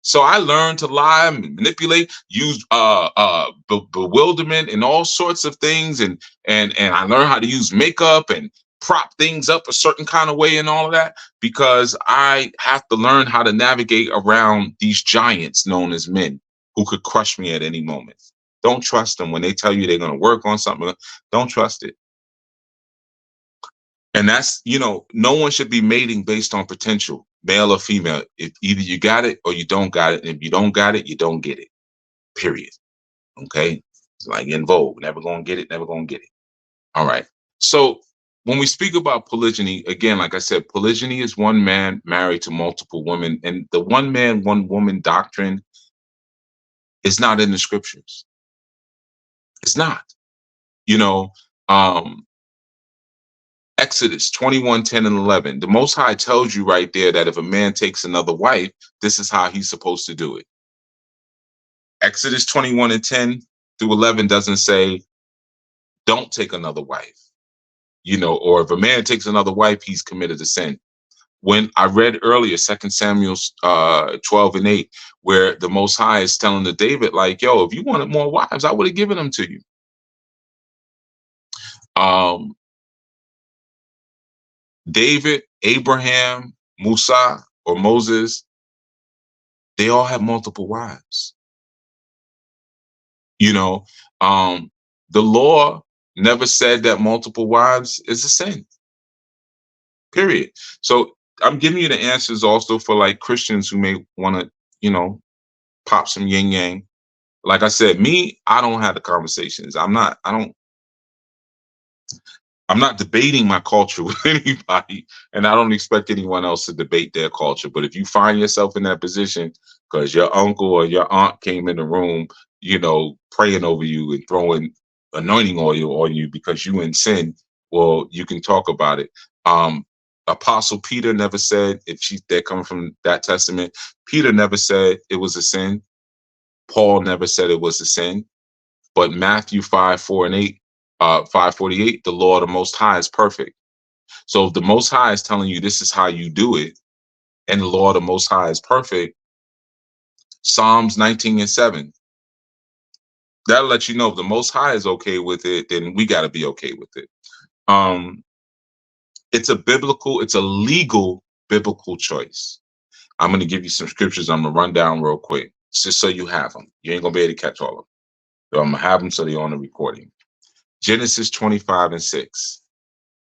Speaker 1: So I learned to lie, manipulate, use bewilderment and all sorts of things, and I learned how to use makeup and prop things up a certain kind of way and all of that, because I have to learn how to navigate around these giants known as men who could crush me at any moment. Don't trust them when they tell you they're going to work on something. Don't trust it. And that's, no one should be mating based on potential, male or female. If either you got it or you don't got it. And if you don't got it, you don't get it. Period. Okay. It's like in Vogue. Never gonna get it, never gonna get it. All right. So when we speak about polygyny, again, like I said, polygyny is one man married to multiple women. And the one man, one woman doctrine is not in the scriptures. It's not. Um, Exodus 21, 10, and 11. The Most High tells you right there that if a man takes another wife, this is how he's supposed to do it. Exodus 21 and 10 through 11 doesn't say, don't take another wife, or if a man takes another wife, he's committed a sin. When I read earlier, 2 Samuel 12 and 8, where the Most High is telling to David, like, yo, if you wanted more wives, I would have given them to you. David, Abraham, Musa, or Moses, they all have multiple wives. The law never said that multiple wives is a sin. Period. So I'm giving you the answers also for like Christians who may want to, pop some yin yang. Like I said, I don't have the conversations. I'm not debating my culture with anybody, and I don't expect anyone else to debate their culture. But if you find yourself in that position because your uncle or your aunt came in the room, praying over you and throwing anointing oil on you because you in sin, well, you can talk about it. Apostle Peter never said, they're coming from that testament, Peter never said it was a sin. Paul never said it was a sin. But Matthew 5, 4 and 8, 5:48, the law of the Most High is perfect. So if the Most High is telling you this is how you do it, and the law of the Most High is perfect, Psalms 19 and 7, that'll let you know if the Most High is okay with it, then we got to be okay with it. It's a legal biblical choice. I'm going to give you some scriptures. I'm going to run down real quick, just so you have them. You ain't going to be able to catch all of them. So I'm going to have them so they're on the recording. Genesis 25 and 6,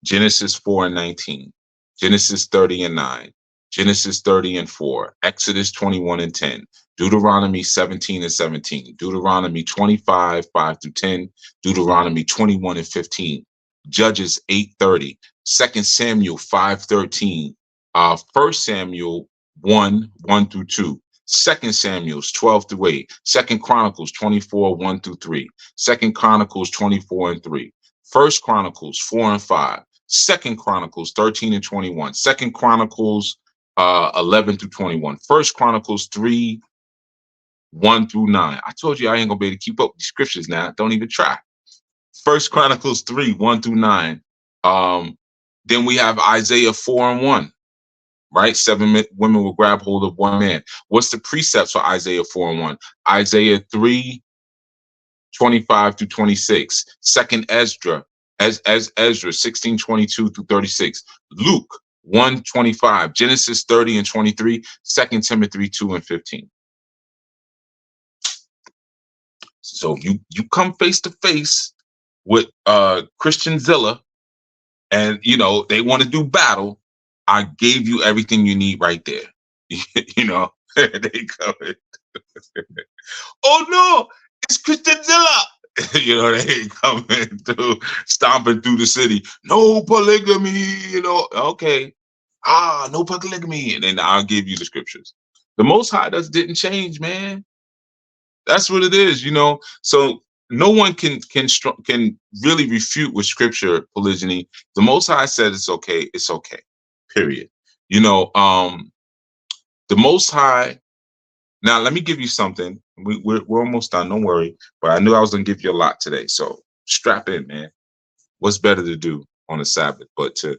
Speaker 1: Genesis 4 and 19, Genesis 30 and 9, Genesis 30 and 4, Exodus 21 and 10, Deuteronomy 17 and 17, Deuteronomy 25, 5 through 10, Deuteronomy 21 and 15, Judges 8:30, 2 Samuel 5:13, 1 Samuel 1 through 2, Second Samuel's 12 through 8. Second Chronicles 24, 1 through 3. Second Chronicles 24 and 3. First Chronicles 4 and 5. Second Chronicles 13 and 21. Second Chronicles 11 through 21. First Chronicles 3, 1 through 9. I told you I ain't gonna be able to keep up with these scriptures now. Don't even try. First Chronicles 3, 1 through 9. Then we have Isaiah 4 and 1. Right? 7 women will grab hold of one man. What's the precepts for Isaiah 4 and 1? Isaiah 3, 25 through 26. Second Ezra, Ezra 16, 22 through 36. Luke 1, 25. Genesis 30 and 23. Second Timothy 2 and 15. So you come face to face with Christian Zilla, and they want to do battle. I gave you everything you need right there. They coming. Oh no, it's Christian Zilla. They coming through, stomping through the city. No polygamy, okay. No polygamy. And then I'll give you the scriptures. The Most High didn't change, man. That's what it is, So no one can really refute with scripture polygyny. The Most High said it's okay. It's okay. Period. The Most High. Now, let me give you something. We're almost done. Don't worry. But I knew I was going to give you a lot today. So strap in, man. What's better to do on the Sabbath but to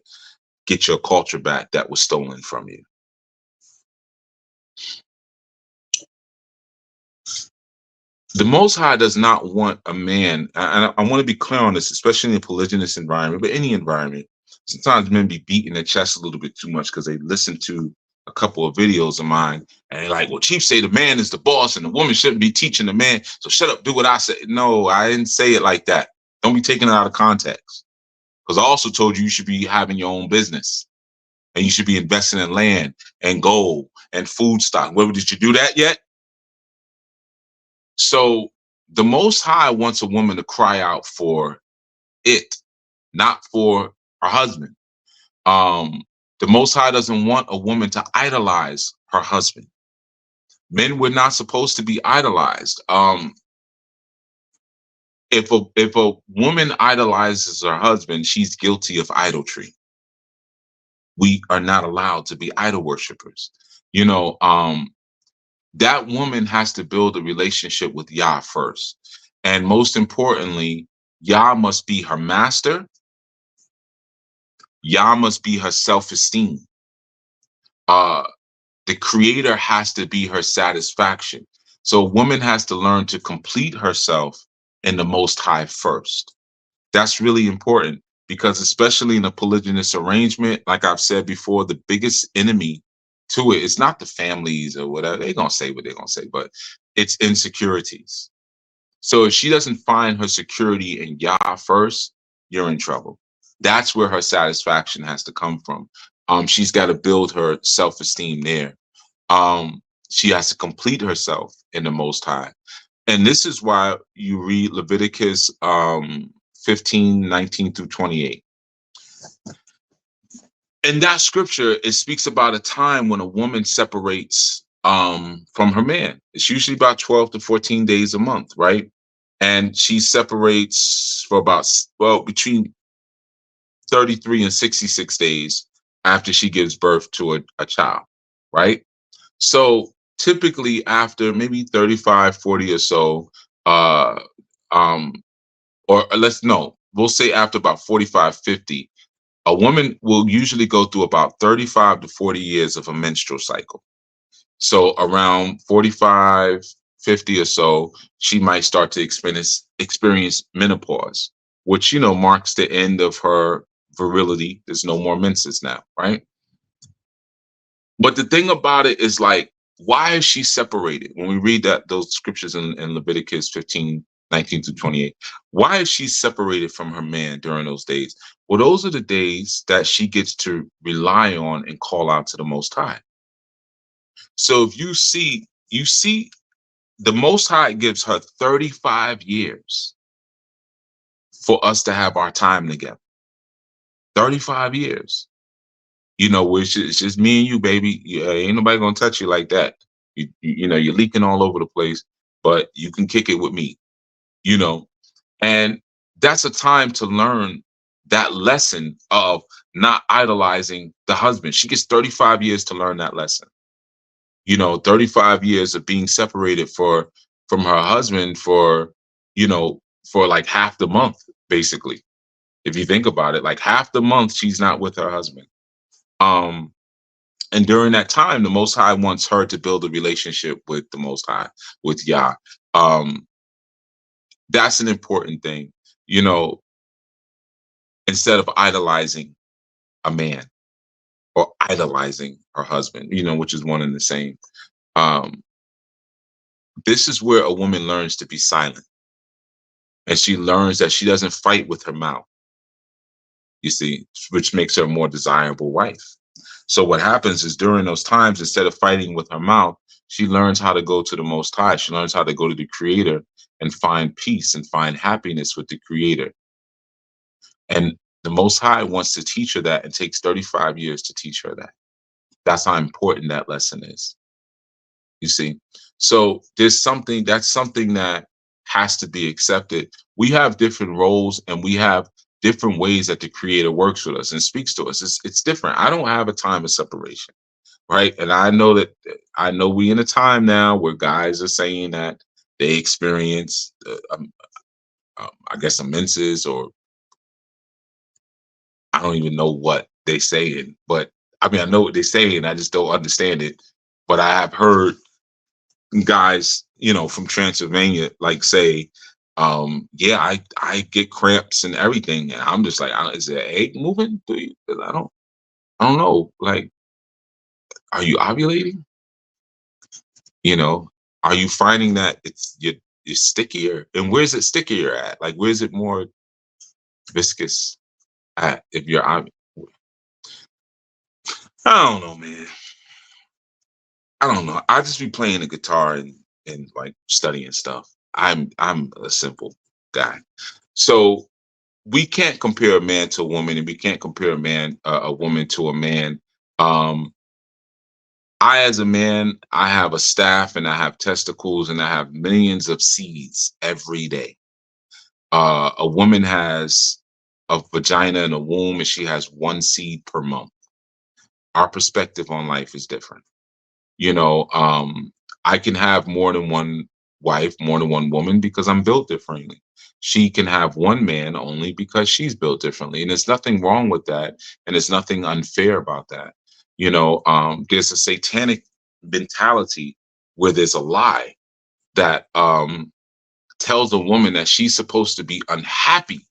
Speaker 1: get your culture back that was stolen from you? The Most High does not want a man, and I want to be clear on this, especially in a polygynous environment, but any environment. Sometimes men be beating their chest a little bit too much because they listen to a couple of videos of mine and they're like, well, Chief say the man is the boss and the woman shouldn't be teaching the man. So shut up, do what I say. No, I didn't say it like that. Don't be taking it out of context. Because I also told you should be having your own business and you should be investing in land and gold and food stock. Well, did you do that yet? So the Most High wants a woman to cry out for it, not for her husband. The Most High doesn't want a woman to idolize her husband. Men were not supposed to be idolized. If a woman idolizes her husband, she's guilty of idolatry. We are not allowed to be idol worshipers. That woman has to build a relationship with Yah first. And most importantly, Yah must be her master. Yah must be her self-esteem. The creator has to be her satisfaction. So a woman has to learn to complete herself in the Most High first. That's really important because especially in a polygynous arrangement, like I've said before, the biggest enemy to it is not the families or whatever. They're going to say what they're going to say, but it's insecurities. So if she doesn't find her security in Yah first, you're in trouble. That's where her satisfaction has to come from. She's got to build her self-esteem there. She has to complete herself in the Most High. And this is why you read Leviticus 15, 19 through 28. In that scripture, it speaks about a time when a woman separates from her man. It's usually about 12 to 14 days a month, right? And she separates for about, between 33 and 66 days after she gives birth to a child, right? So typically after maybe 35, 40 or so, we'll say after about 45, 50, a woman will usually go through about 35 to 40 years of a menstrual cycle. So around 45, 50 or so, she might start to experience menopause, which, marks the end of her virility. There's no more menses now, right? But the thing about it is, like, why is she separated? When we read those scriptures in Leviticus 15, 19 to 28, why is she separated from her man during those days? Well, those are the days that she gets to rely on and call out to the Most High. So if you see the Most High gives her 35 years for us to have our time together. 35 years. It's just me and you, baby. Ain't nobody gonna touch you like that. You know, you're leaking all over the place, but you can kick it with me, you know. And that's a time to learn that lesson of not idolizing the husband. She gets 35 years to learn that lesson. You know, 35 years of being separated from her husband for, you know, for like half the month, basically. If you think about it, like half the month she's not with her husband. Um, and during that time, the Most High wants her to build a relationship with the Most High, with Yah. Um, that's an important thing, you know, instead of idolizing a man or idolizing her husband, you know, which is one and the same. Um, this is where a woman learns to be silent, and she learns that she doesn't fight with her mouth, you see, which makes her a more desirable wife. So what happens is during those times, instead of fighting with her mouth, she learns how to go to the Most High. She learns how to go to the Creator and find peace and find happiness with the Creator. And the Most High wants to teach her that, and takes 35 years to teach her that. That's how important that lesson is. You see, so that's something that has to be accepted. We have different roles, and we have different ways that the Creator works with us and speaks to us. It's different. I don't have a time of separation, right? And I know we in a time now where guys are saying that they experience, I guess, immenses, or I don't even know what they saying, but I mean, I know what they're saying. I just don't understand it. But I have heard guys, you know, from Transylvania, like say, yeah, I get cramps and everything, and I'm just like, is there egg moving through you? 'Cause I don't know. Like, are you ovulating? You know, are you finding that you're stickier? And where's it stickier at? Like, where's it more viscous at? If you're, I don't know, man. I don't know. I just be playing the guitar and like studying stuff. I'm a simple guy. So we can't compare a man to a woman, and we can't compare a woman to a man. Um, I, as a man, I have a staff, and I have testicles, and I have millions of seeds every day. A woman has a vagina and a womb, and she has one seed per month. Our perspective on life is different. You know, I can have more than one wife, more than one woman, because I'm built differently. She can have one man only because she's built differently. And there's nothing wrong with that. And there's nothing unfair about that. You know, there's a satanic mentality where there's a lie that tells a woman that she's supposed to be unhappy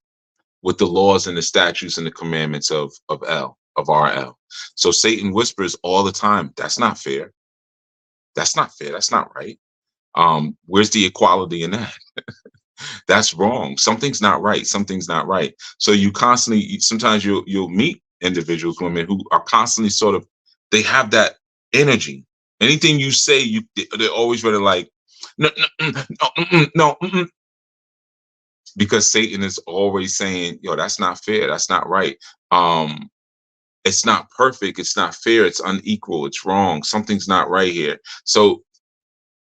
Speaker 1: with the laws and the statutes and the commandments of RL. So Satan whispers all the time, that's not fair. That's not fair. That's not right. Where's the equality in that? That's wrong. Something's not right. Something's not right. So you constantly, sometimes you'll meet individuals, women who are constantly sort of, they have that energy. Anything you say, they're always ready, like, no, no, no, no, because Satan is always saying, yo, that's not fair. That's not right. It's not perfect. It's not fair. It's unequal. It's wrong. Something's not right here. So,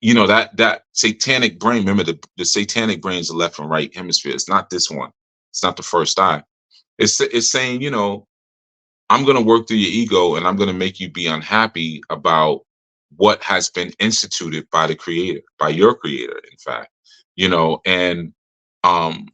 Speaker 1: you know, that satanic brain, remember the satanic brain is the left and right hemisphere. It's not this one. It's not the first eye. It's saying, you know, I'm going to work through your ego, and I'm going to make you be unhappy about what has been instituted by the Creator, by your Creator, in fact, you know, and um,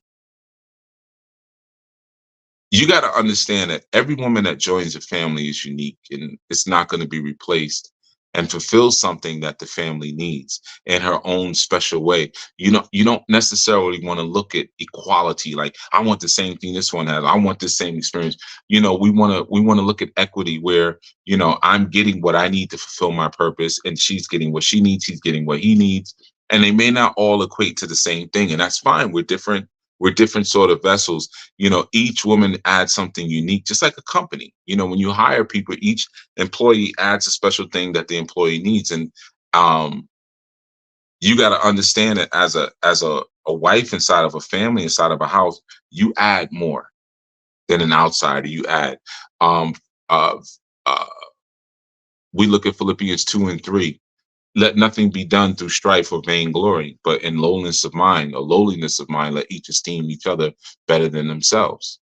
Speaker 1: you got to understand that every woman that joins a family is unique, and it's not going to be replaced, and fulfills something that the family needs in her own special way. You don't necessarily want to look at equality, like, I want the same thing this one has. I want the same experience. You know, we want to look at equity where, you know, I'm getting what I need to fulfill my purpose, and she's getting what she needs, he's getting what he needs. And they may not all equate to the same thing, and that's fine. We're different sort of vessels. You know, each woman adds something unique, just like a company. You know, when you hire people, each employee adds a special thing that the employee needs. And you got to understand that as a wife inside of a family, inside of a house, you add more than an outsider. You add. Um, uh, uh, we look at Philippians 2 and 3. Let nothing be done through strife or vainglory, but in lowliness of mind, let each esteem each other better than themselves.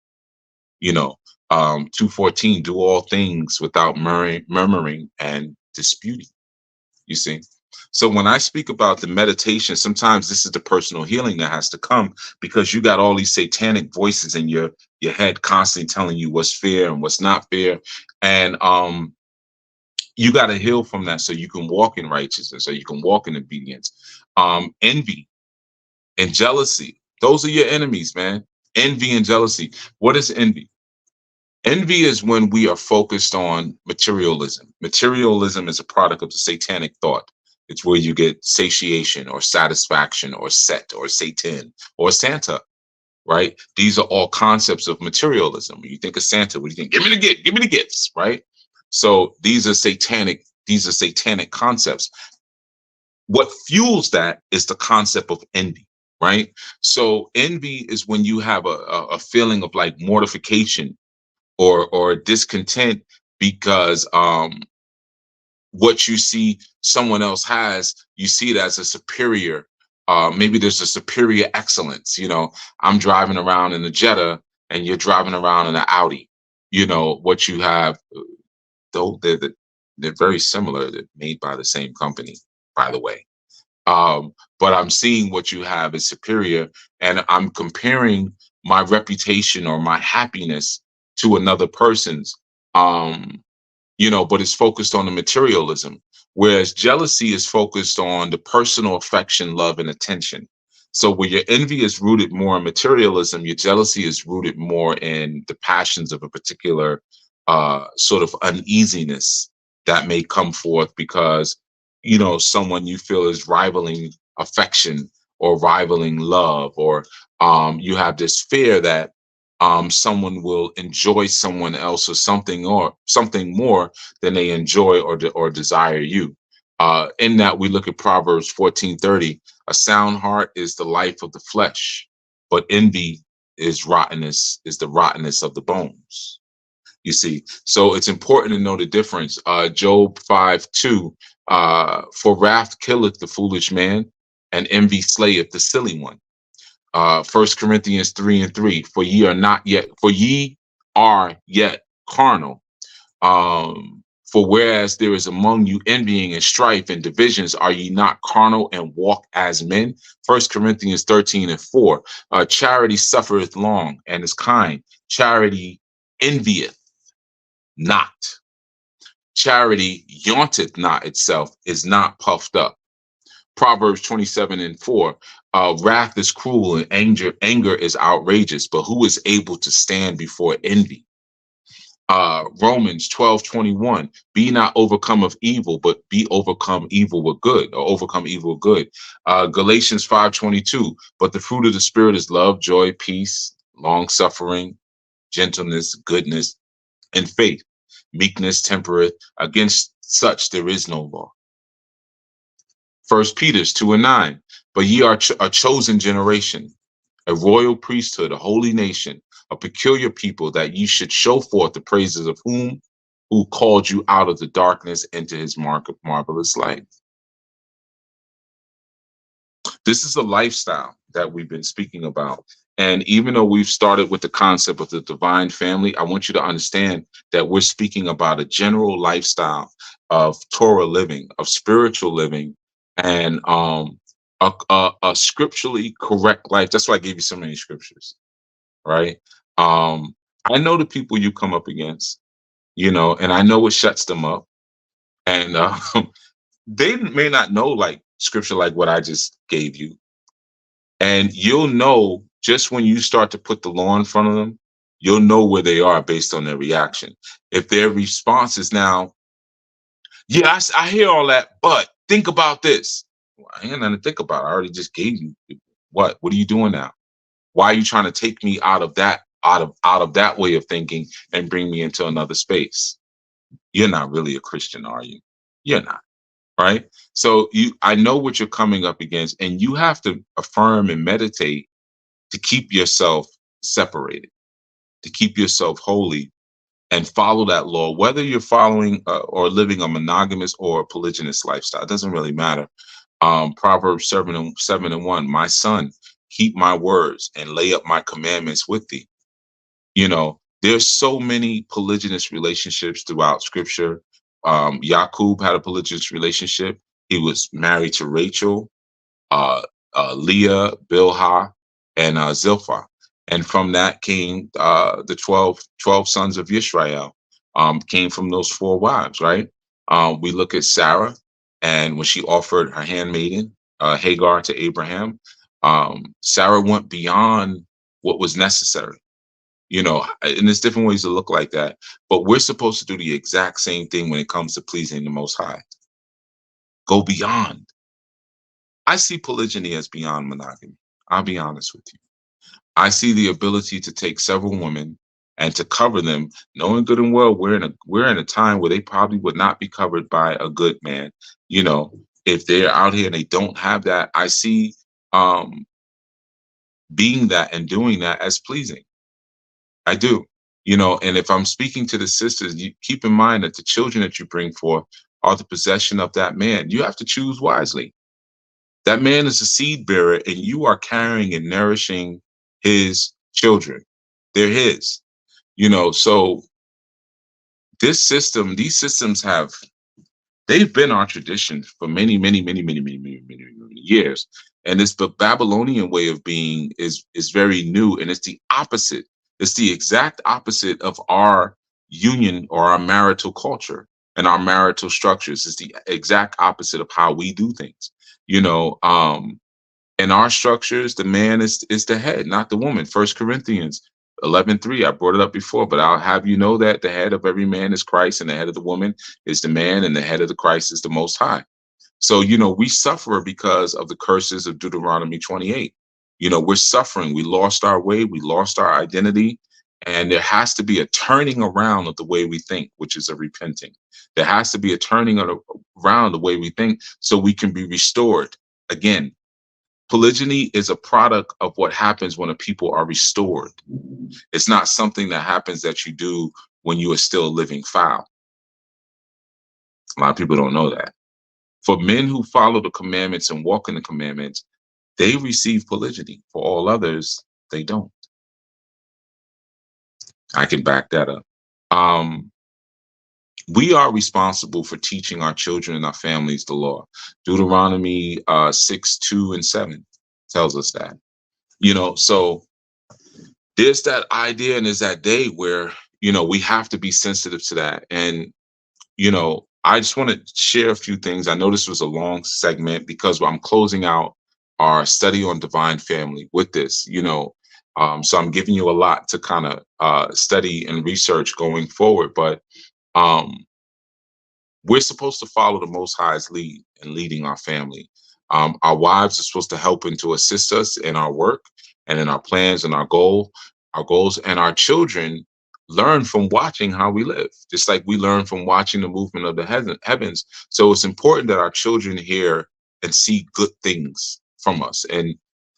Speaker 1: You know, 2:14, do all things without murmuring and disputing. You see? So when I speak about the meditation, sometimes this is the personal healing that has to come because you got all these satanic voices in your head constantly telling you what's fair and what's not fair. And you got to heal from that so you can walk in righteousness, so you can walk in obedience. Envy and jealousy, those are your enemies, man. Envy and jealousy. What is envy? Envy is when we are focused on materialism. Materialism is a product of the satanic thought. It's where you get satiation or satisfaction or set or Satan or Santa, right? These are all concepts of materialism. When you think of Santa, what do you think? Give me the gift, give me the gifts, right? So these are satanic concepts. What fuels that is the concept of envy, right? So envy is when you have a feeling of like mortification or discontent because what you see someone else has, you see it as a superior. Maybe there's a superior excellence. You know, I'm driving around in a Jetta and you're driving around in an Audi. You know what you have, though they're very similar. They're made by the same company, by the way. But I'm seeing what you have is superior, and I'm comparing my reputation or my happiness to another person's. But it's focused on the materialism, whereas jealousy is focused on the personal affection, love, and attention. So where your envy is rooted more in materialism, your jealousy is rooted more in the passions of a particular sort of uneasiness that may come forth because someone you feel is rivaling affection or rivaling love, or you have this fear that someone will enjoy someone else or something more than they enjoy or desire you. In that, we look at Proverbs 14:30. A sound heart is the life of the flesh, but envy is the rottenness of the bones. You see, so it's important to know the difference. Job 5:2. For wrath killeth the foolish man, and envy slayeth the silly one. 1 Corinthians 3:3, for ye are yet carnal. For whereas there is among you envying and strife and divisions, are ye not carnal and walk as men? 1 Corinthians 13:4, charity suffereth long and is kind. Charity envieth not. Charity yaunteth not itself, is not puffed up. Proverbs 27:4, wrath is cruel and anger is outrageous, but who is able to stand before envy? Romans 12:21, be not overcome of evil, but be overcome evil with good, or overcome evil with good. Galatians 5:22, but the fruit of the Spirit is love, joy, peace, long suffering, gentleness, goodness, and faith, meekness, temperate. Against such there is no law. 1 Peter 2:9, but ye are a chosen generation, a royal priesthood, a holy nation, a peculiar people, that ye should show forth the praises of whom who called you out of the darkness into his marvelous light. This is a lifestyle that we've been speaking about. And even though we've started with the concept of the divine family, I want you to understand that we're speaking about a general lifestyle of Torah living, of spiritual living, and a scripturally correct life. That's why I gave you so many scriptures, right? I know the people you come up against, and I know what shuts them up. And they may not know like scripture like what I just gave you. And you'll know just when you start to put the law in front of them, you'll know where they are based on their reaction. If their response is now, yeah, I hear all that, but think about this. Well, I ain't nothing to think about. I already just gave you what? What are you doing now? Why are you trying to take me out of that way of thinking and bring me into another space? You're not really a Christian, are you? You're not. Right. So I know what you're coming up against, and you have to affirm and meditate to keep yourself separated, to keep yourself holy, and follow that law, whether you're following or living a monogamous or a polygynous lifestyle. It doesn't really matter. Proverbs 7:1, my son, keep my words and lay up my commandments with thee. There's so many polygynous relationships throughout scripture. Yaqub had a polygynous relationship. He was married to Rachel, uh, Leah, Bilhah, and Zilpah. And from that came the 12 sons of Israel, came from those four wives, right? We look at Sarah, and when she offered her handmaiden, Hagar, to Abraham, Sarah went beyond what was necessary. And there's different ways to look like that. But we're supposed to do the exact same thing when it comes to pleasing the Most High. Go beyond. I see polygyny as beyond monogamy. I'll be honest with you. I see the ability to take several women and to cover them, knowing good and well we're in a time where they probably would not be covered by a good man. If they're out here and they don't have that, I see being that and doing that as pleasing. I do. And if I'm speaking to the sisters, you keep in mind that the children that you bring forth are the possession of that man. You have to choose wisely. That man is a seed bearer, and you are carrying and nourishing his children. They're his. So these systems they've been our tradition for many, many, many, many, many, many, many, many years. And this Babylonian way of being is very new, and it's the opposite. It's the exact opposite of our union or our marital culture and our marital structures. It's the exact opposite of how we do things. In our structures, the man is the head, not the woman. 1 Corinthians 11:3. I brought it up before, but I'll have you know that the head of every man is Christ, and the head of the woman is the man, and the head of the Christ is the Most High. So, we suffer because of the curses of Deuteronomy 28. We're suffering. We lost our way. We lost our identity. And there has to be a turning around of the way we think, which is a repenting. There has to be a turning around the way we think so we can be restored. Again, polygyny is a product of what happens when a people are restored. It's not something that happens that you do when you are still living foul. A lot of people don't know that. For men who follow the commandments and walk in the commandments, they receive polygyny. For all others, they don't. I can back that up. We are responsible for teaching our children and our families the law. Deuteronomy 6:2-7 tells us that. So there's that idea and there's that day where, we have to be sensitive to that. And, I just want to share a few things. I know this was a long segment because I'm closing out our study on divine family with this, so I'm giving you a lot to kind of study and research going forward. But we're supposed to follow the Most High's lead in leading our family. Our wives are supposed to help and to assist us in our work and in our plans and our goals, and our children learn from watching how we live, just like we learn from watching the movement of the heavens. So it's important that our children hear and see good things from us. And,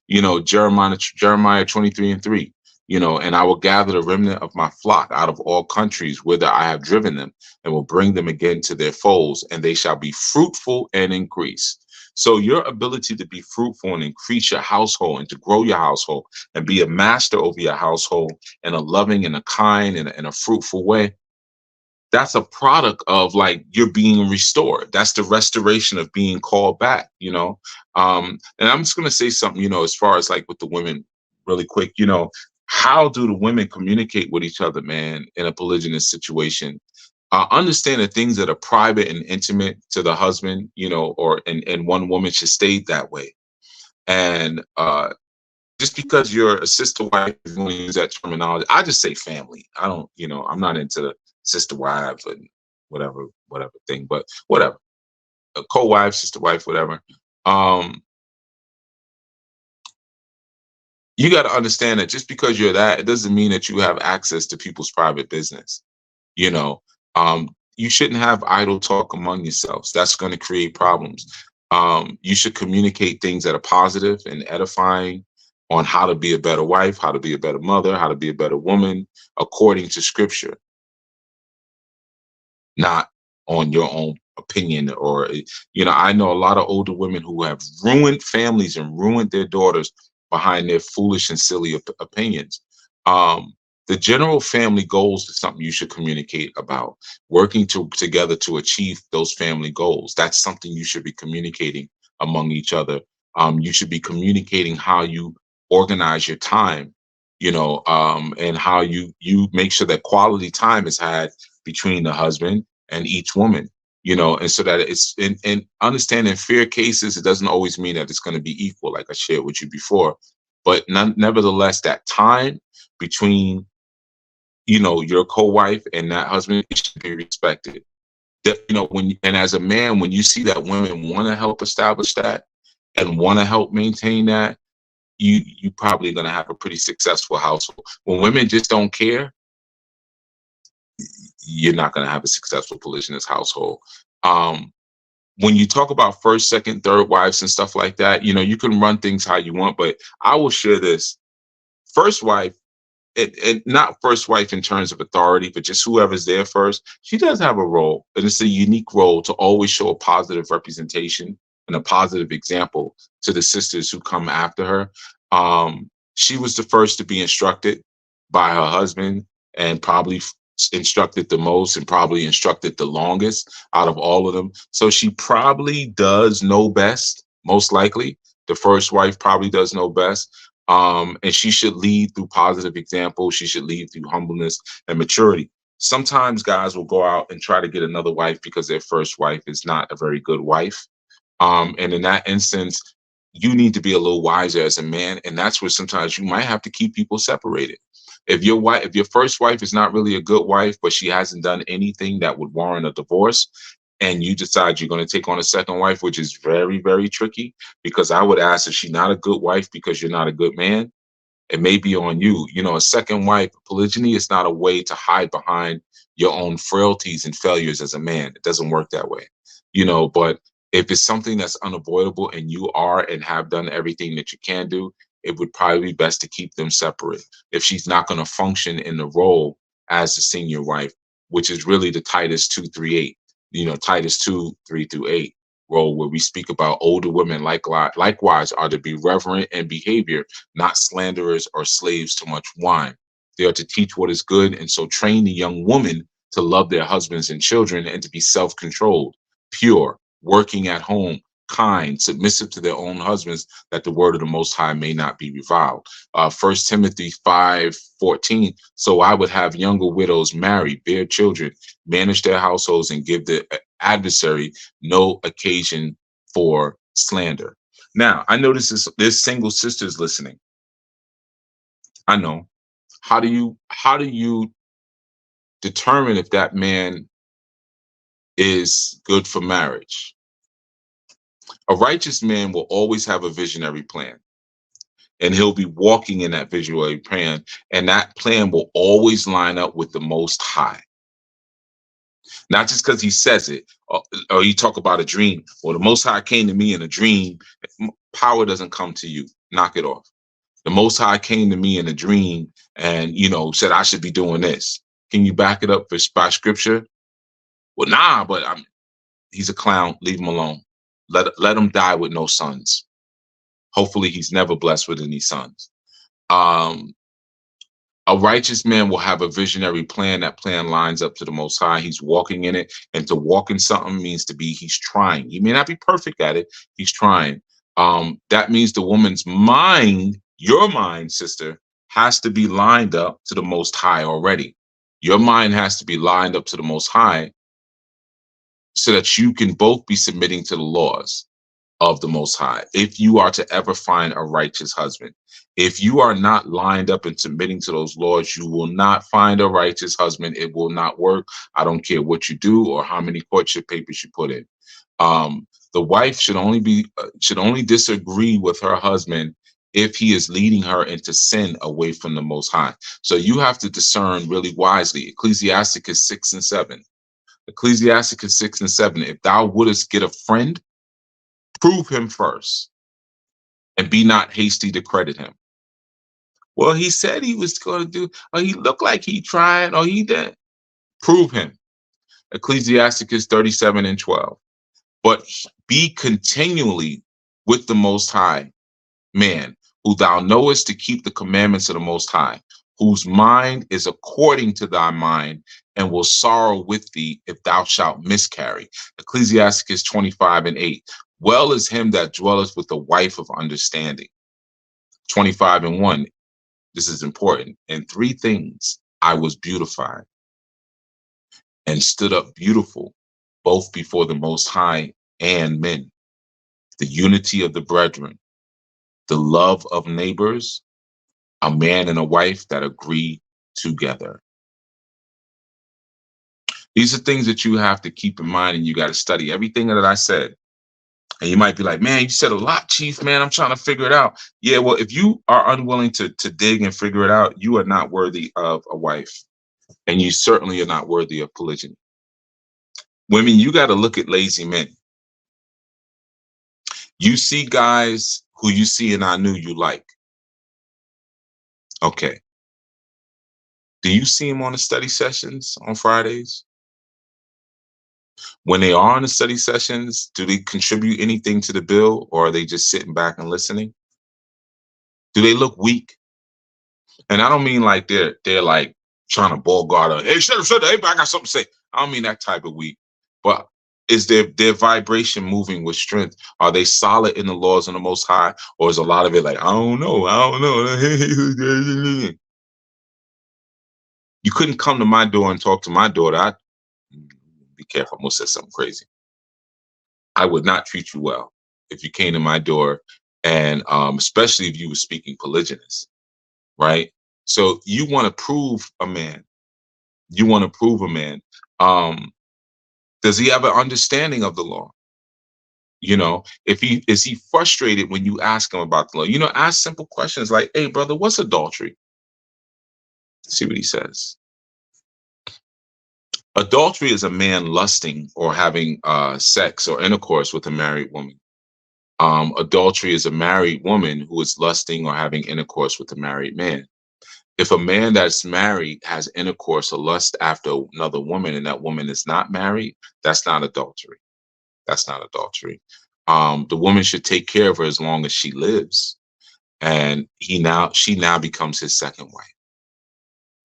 Speaker 1: Jeremiah 23:3, and I will gather the remnant of my flock out of all countries whither I have driven them, and will bring them again to their folds, and they shall be fruitful and increase. So your ability to be fruitful and increase your household and to grow your household and be a master over your household in a loving and a kind and a fruitful way, that's a product of like you're being restored. That's the restoration of being called back, and I'm just going to say something, as far as like with the women really quick, how do the women communicate with each other, man, in a polygynous situation? Understand that things that are private and intimate to the husband, and one woman should stay that way. And just because you're a sister wife, if you want to use that terminology, I just say family. I don't, I'm not into the sister wives and whatever thing, but whatever. A co-wife, sister wife, whatever. You got to understand that just because you're that, it doesn't mean that you have access to people's private business. You shouldn't have idle talk among yourselves. That's going to create problems. You should communicate things that are positive and edifying on how to be a better wife, how to be a better mother, how to be a better woman, according to scripture. not on your own opinion. Or, I know a lot of older women who have ruined families and ruined their daughters behind their foolish and silly opinions. um, the general family goals is something you should communicate about. Working together to achieve those family goals, that's something you should be communicating among each other. You should be communicating how you organize your time, and how you make sure that quality time is had between the husband and each woman, and so that it's in understanding fair cases. It doesn't always mean that it's going to be equal, like I shared with you before, but nevertheless, that time between your co-wife and that husband, it should be respected. And as a man, when you see that women want to help establish that and want to help maintain that, you probably going to have a pretty successful household. When women just don't care, you're not going to have a successful polygamous household. When you talk about first, second, third wives and stuff like that, you can run things how you want, but I will share this. First wife, and not first wife in terms of authority, but just whoever's there first, she does have a role, and it's a unique role to always show a positive representation and a positive example to the sisters who come after her. She was the first to be instructed by her husband, and probably instructed the most, and probably instructed the longest out of all of them. So she probably does know best, most likely. The first wife probably does know best. And she should lead through positive example. She should lead through humbleness and maturity. Sometimes guys will go out and try to get another wife because their first wife is not a very good wife. And in that instance, you need to be a little wiser as a man. And that's where sometimes you might have to keep people separated. If your first wife is not really a good wife, but she hasn't done anything that would warrant a divorce, and you decide you're going to take on a second wife, which is very, very tricky, because I would ask, is she not a good wife because you're not a good man? It may be on you. A second wife, polygyny is not a way to hide behind your own frailties and failures as a man. It doesn't work that way. But if it's something that's unavoidable and you are and have done everything that you can do, it would probably be best to keep them separate. If she's not going to function in the role as the senior wife, which is really the Titus 2:3-8, Titus 2:3-8 role, where we speak about older women likewise are to be reverent in behavior, not slanderers or slaves to much wine. They are to teach what is good, and so train the young woman to love their husbands and children, and to be self-controlled, pure, working at home, kind, submissive to their own husbands, that the word of the Most High may not be reviled. 1 Timothy 5:14. So I would have younger widows marry, bear children, manage their households, and give the adversary no occasion for slander. Now, I know there's single sisters listening. I know. How do you determine if that man is good for marriage? A righteous man will always have a visionary plan, and he'll be walking in that visionary plan, and that plan will always line up with the Most High. Not just because he says it, or you talk about a dream. Well, the Most High came to me in a dream. Power doesn't come to you. Knock it off. The Most High came to me in a dream and, said I should be doing this. Can you back it up by scripture? Well, nah, but he's a clown. Leave him alone. Let him die with no sons. Hopefully he's never blessed with any sons. A righteous man will have a visionary plan. That plan lines up to the Most High. He's walking in it. And to walk in something means he's trying. He may not be perfect at it. He's trying. That means the woman's mind, your mind, sister, has to be lined up to the Most High already. Your mind has to be lined up to the Most High, so that you can both be submitting to the laws of the Most High, if you are to ever find a righteous husband. If you are not lined up and submitting to those laws, you will not find a righteous husband. It will not work. I don't care what you do or how many courtship papers you put in. The wife should only disagree with her husband if he is leading her into sin away from the Most High. So you have to discern really wisely. Ecclesiasticus 6:7. Ecclesiasticus 6:7. If thou wouldest get a friend, prove him first, and be not hasty to credit him. Well, he said he was going to do, or he looked like he tried, or he did. Prove him. Ecclesiasticus 37:12. But be continually with the Most High, man, who thou knowest to keep the commandments of the Most High, whose mind is according to thy mind, and will sorrow with thee if thou shalt miscarry. Ecclesiasticus 25:8. Well is him that dwelleth with the wife of understanding. 25:1. This is important. In three things I was beautified and stood up beautiful, both before the Most High and men. The unity of the brethren, the love of neighbors, a man and a wife that agree together. These are things that you have to keep in mind, and you got to study everything that I said. And you might be like, man, you said a lot, Chief, man. I'm trying to figure it out. Yeah, well, if you are unwilling to dig and figure it out, you are not worthy of a wife. And you certainly are not worthy of polygyny. Women, you got to look at lazy men. You see guys who you see and I knew you like. Okay. Do you see them on the study sessions on Fridays? When they are on the study sessions, do they contribute anything to the bill, or are they just sitting back and listening? Do they look weak? And I don't mean like they're like trying to ball guard up. Hey, shut up, hey, I got something to say. I don't mean that type of weak. But is their vibration moving with strength? Are they solid in the laws of the Most High? Or is a lot of it like, I don't know. You couldn't come to my door and talk to my daughter. Be careful, I'm gonna say something crazy. I would not treat you well if you came to my door, and especially if you were speaking polygynous, right? So you want to prove a man. You want to prove a man. Does he have an understanding of the law? You know, if he is he frustrated when you ask him about the law? You know, ask simple questions like, "Hey, brother, what's adultery?" See what he says. Adultery is a man lusting or having sex or intercourse with a married woman. Adultery is a married woman who is lusting or having intercourse with a married man. If a man that's married has intercourse or lust after another woman and that woman is not married, that's not adultery. That's not adultery. The woman should take care of her as long as she lives, and she now becomes his second wife.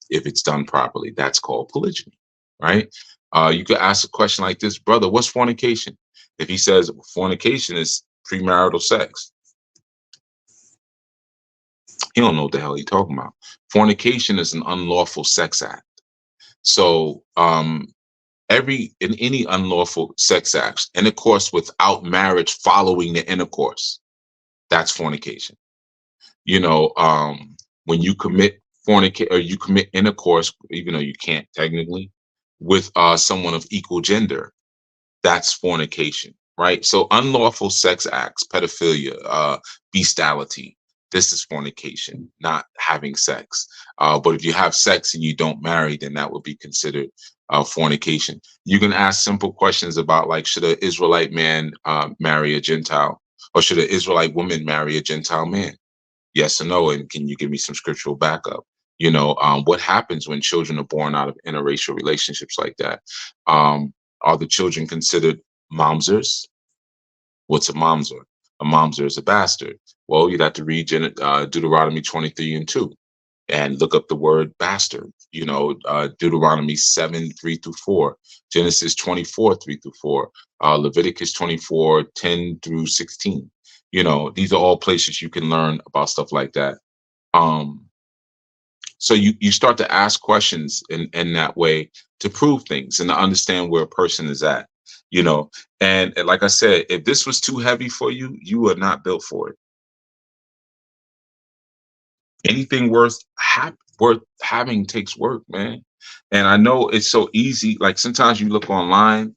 Speaker 1: If it's done properly, that's called polygyny, right? You could ask a question like this, brother, what's fornication? If he says fornication is premarital sex, he don't know what the hell he's talking about. Fornication is an unlawful sex act. So in any unlawful sex acts, intercourse without marriage following the intercourse, that's fornication. You know, when you commit fornicate or you commit intercourse, even though you can't technically, with someone of equal gender, that's fornication, right? So unlawful sex acts, pedophilia, bestiality, this is fornication, not having sex. But if you have sex and you don't marry, then that would be considered fornication. You can ask simple questions about like, should an Israelite man marry a Gentile, or should an Israelite woman marry a Gentile man? Yes or no, and can you give me some scriptural backup? You know, what happens when children are born out of interracial relationships like that? Are the children considered mamzers? What's a mamzer? A mamzer is a bastard. Well, you'd have to read Deuteronomy 23:2 and look up the word bastard. You know, Deuteronomy 7:3-4, Genesis 24:3-4, Leviticus 24:10-16. You know, these are all places you can learn about stuff like that. So you start to ask questions in that way to prove things and to understand where a person is at, you know. And like I said, if this was too heavy for you, you are not built for it. Anything worth having takes work, man. And I know it's so easy. Like sometimes you look online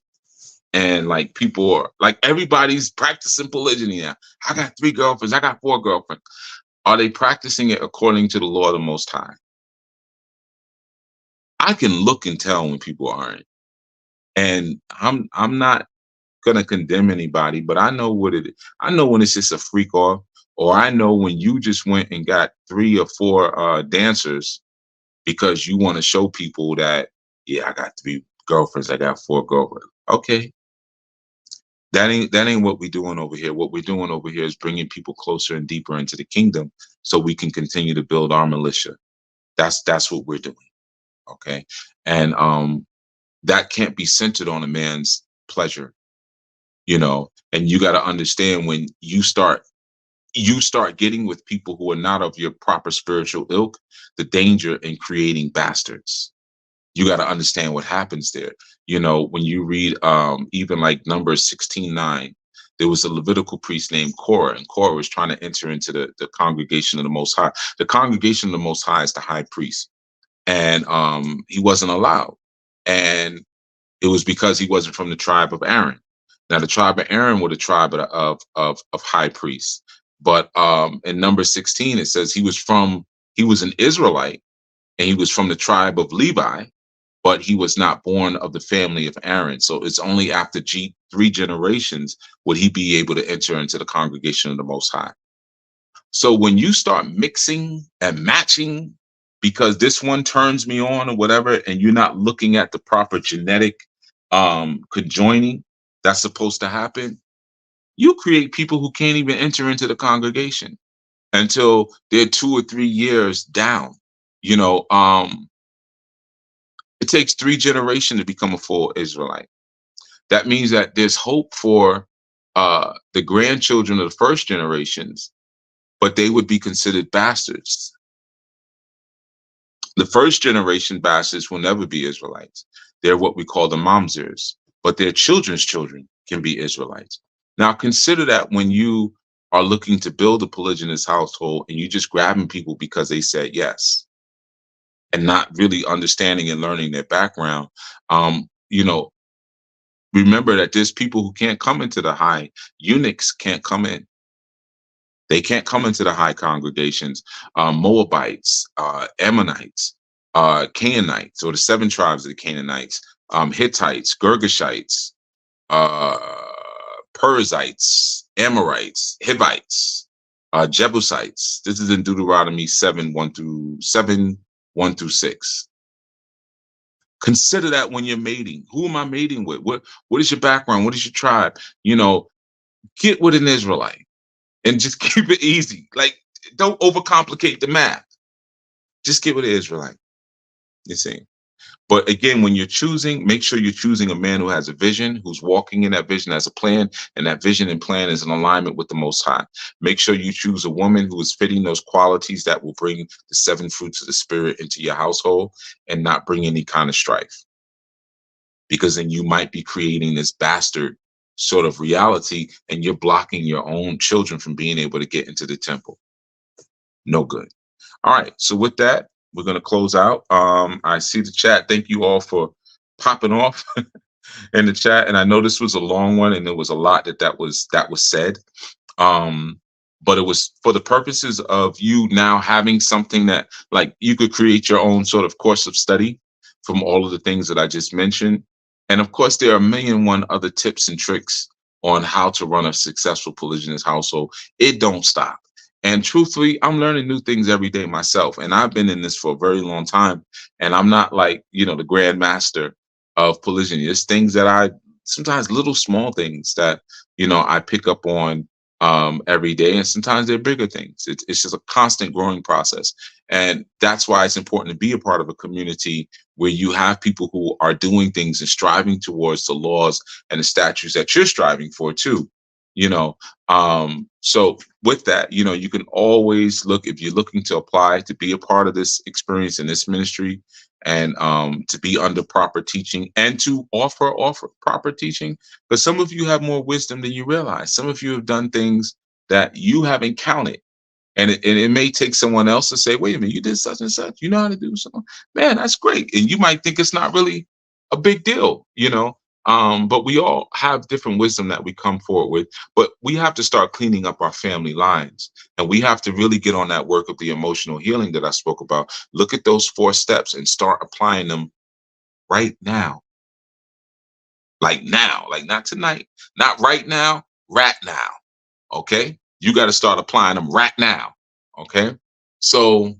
Speaker 1: and like people are like, everybody's practicing polygyny now. I got 3 girlfriends. I got 4 girlfriends. Are they practicing it according to the law of the Most High? I can look and tell when people aren't. And I'm not gonna condemn anybody, but I know what it is. I know when it's just a freak off, or I know when you just went and got 3 or 4 dancers because you want to show people that, yeah, I got Girlfriends. I got 4 girlfriends. Okay. That ain't what we're doing over here. What we're doing over here is bringing people closer and deeper into the kingdom so we can continue to build our militia. That's what we're doing. Okay. And that can't be centered on a man's pleasure, and you got to understand when you start getting with people who are not of your proper spiritual ilk, the danger in creating bastards. You got to understand what happens there. When you read even like Numbers 16:9, there was a Levitical priest named Korah, and Korah was trying to enter into the congregation of the Most High. The congregation of the Most High is the high priest, and he wasn't allowed. And it was because he wasn't from the tribe of Aaron. Now, the tribe of Aaron were the tribe of high priests. But in number 16, it says he was an Israelite, and he was from the tribe of Levi, but he was not born of the family of Aaron. So it's only after 3 generations would he be able to enter into the congregation of the Most High. So when you start mixing and matching because this one turns me on or whatever, and you're not looking at the proper genetic conjoining that's supposed to happen, you create people who can't even enter into the congregation until they're 2 or 3 years down. It takes 3 generations to become a full Israelite. That means that there's hope for the grandchildren of the first generations, but they would be considered bastards. The first generation bastards will never be Israelites. They're what we call the mamzers, but their children's children can be Israelites. Now consider that when you are looking to build a polygynous household and you just grabbing people because they said yes and not really understanding and learning their background, remember that there's people who can't come into the high. Eunuchs can't come in. They can't come into the high congregations. Moabites, Ammonites, Canaanites, or the 7 tribes of the Canaanites, Hittites, Girgashites, Perizzites, Amorites, Hivites, Jebusites. This is in Deuteronomy 7:1-6. Consider that when you're mating. Who am I mating with? What is your background? What is your tribe? Get with an Israelite and just keep it easy. Like, don't overcomplicate the math. Just get with an Israelite. You see. But again, when you're choosing, make sure you're choosing a man who has a vision, who's walking in that vision, has a plan, and that vision and plan is in alignment with the Most High. Make sure you choose a woman who is fitting those qualities that will bring the 7 fruits of the Spirit into your household and not bring any kind of strife. Because then you might be creating this bastard sort of reality, and you're blocking your own children from being able to get into the temple. No good. All right. So with that, we're going to close out. I see the chat. Thank you all for popping off in the chat. And I know this was a long one, and there was a lot that was said. But it was for the purposes of you now having something that, like, you could create your own sort of course of study from all of the things that I just mentioned. And of course, there are 1,000,001 other tips and tricks on how to run a successful polygynous household. It don't stop. And truthfully, I'm learning new things every day myself. And I've been in this for a very long time. And I'm not like, the grand master of polygyny. There's things that sometimes little small things that, I pick up on every day. And sometimes they're bigger things. It's just a constant growing process. And that's why it's important to be a part of a community where you have people who are doing things and striving towards the laws and the statutes that you're striving for too. So with that, you can always look, if you're looking to apply to be a part of this experience in this ministry, and to be under proper teaching and to offer proper teaching, because some of you have more wisdom than you realize. Some of you have done things that you haven't counted. And it may take someone else to say, wait a minute, you did such and such, you know how to do something. Man, that's great. And you might think it's not really a big deal, but we all have different wisdom that we come forward with. But we have to start cleaning up our family lines. And we have to really get on that work of the emotional healing that I spoke about. Look at those 4 steps and start applying them right now. Like now, like not tonight, not right now, right now. Okay? You got to start applying them right now. Okay? So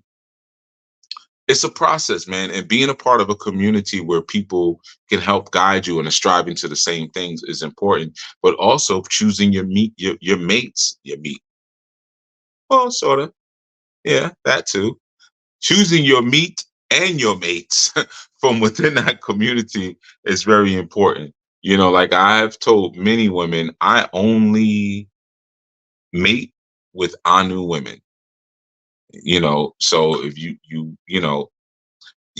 Speaker 1: It's a process, man, and being a part of a community where people can help guide you and are striving to the same things is important. But also choosing your mates, your meat. Well, sort of, yeah, that too. Choosing your meat and your mates from within that community is very important. Like I've told many women, I only mate with Anu women. So if you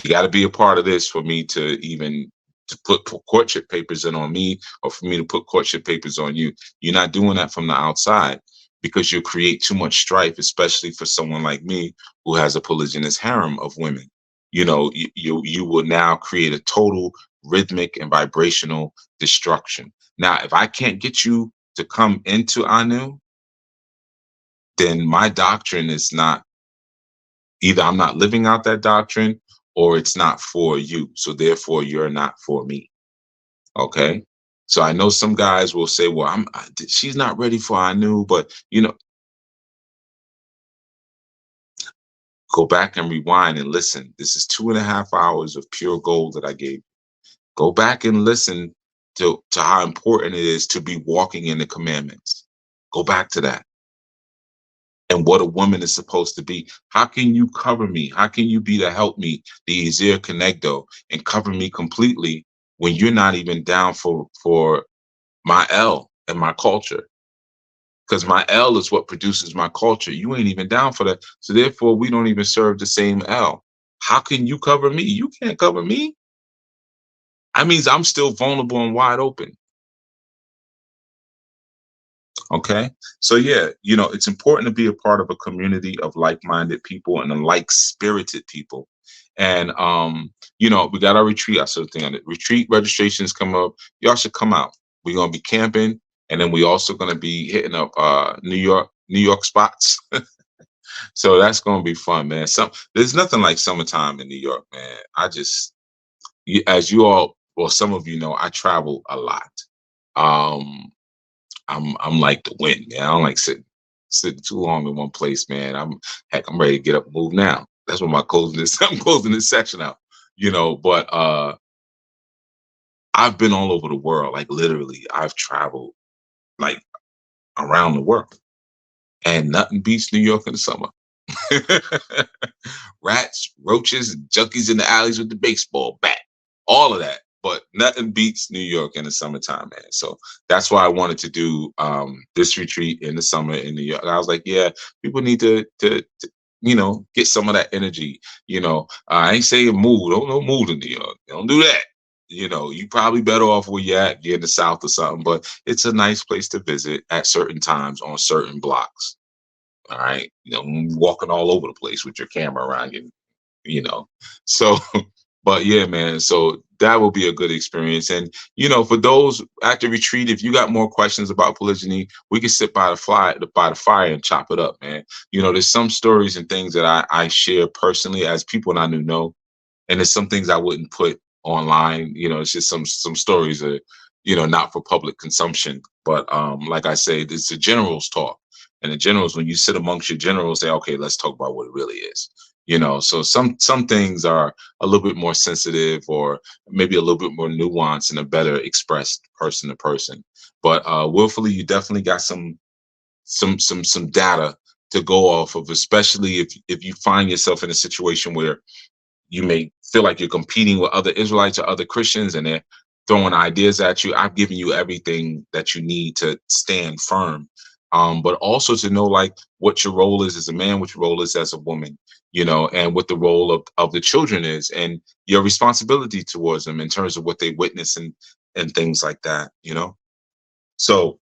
Speaker 1: got to be a part of this for me to even to put courtship papers in on me, or for me to put courtship papers on you. You're not doing that from the outside, because you'll create too much strife, especially for someone like me who has a polygynous harem of women. You will now create a total rhythmic and vibrational destruction. Now, if I can't get you to come into Anu, then my doctrine is not, either I'm not living out that doctrine, or it's not for you. So therefore you're not for me. Okay. So I know some guys will say, well, she's not ready for Anu, but go back and rewind and listen. This is 2.5 hours of pure gold that I gave. Go back and listen to how important it is to be walking in the commandments. Go back to that. And what a woman is supposed to be. How can you cover me? How can you be the help me, the Ezer Connecto, and cover me completely when you're not even down for my L and my culture? Because my L is what produces my culture. You ain't even down for that. So therefore, we don't even serve the same L. How can you cover me? You can't cover me. That means I'm still vulnerable and wide open. Okay. So yeah, it's important to be a part of a community of like-minded people and like-spirited people. And we got our retreat. I sort of think on it. Retreat registrations come up. Y'all should come out. We're gonna be camping, and then we also gonna be hitting up New York spots. So that's gonna be fun, man. There's nothing like summertime in New York, man. As you all, well, some of you know, I travel a lot. Um, I'm like the wind, man. I don't like sitting too long in one place, man. I'm ready to get up and move now. That's what my closing this. I'm closing this section out, But I've been all over the world, like literally. I've traveled like around the world, and nothing beats New York in the summer. Rats, roaches, and junkies in the alleys with the baseball bat, all of that. But nothing beats New York in the summertime, man. So that's why I wanted to do this retreat in the summer in New York. And I was like, yeah, people need to get some of that energy. I ain't saying move. Don't move to New York. Don't do that. You probably better off where you're at, you're in the South or something. But it's a nice place to visit at certain times on certain blocks. All right. Walking all over the place with your camera around you, So, but yeah, man. So that will be a good experience. And, for those at the retreat, if you got more questions about polygyny, we can sit by the fire and chop it up, man. There's some stories and things that I share personally as people I know. And there's some things I wouldn't put online. It's just some stories that, not for public consumption. But like I say, it's the generals talk. And the generals, when you sit amongst your generals, say, okay, let's talk about what it really is. So some things are a little bit more sensitive, or maybe a little bit more nuanced and a better expressed person to person. But willfully, you definitely got some data to go off of, especially if you find yourself in a situation where you may feel like you're competing with other Israelites or other Christians, and they're throwing ideas at you. I've given you everything that you need to stand firm. But also to know like what your role is as a man, what your role is as a woman, and what the role of the children is, and your responsibility towards them in terms of what they witness and things like that, So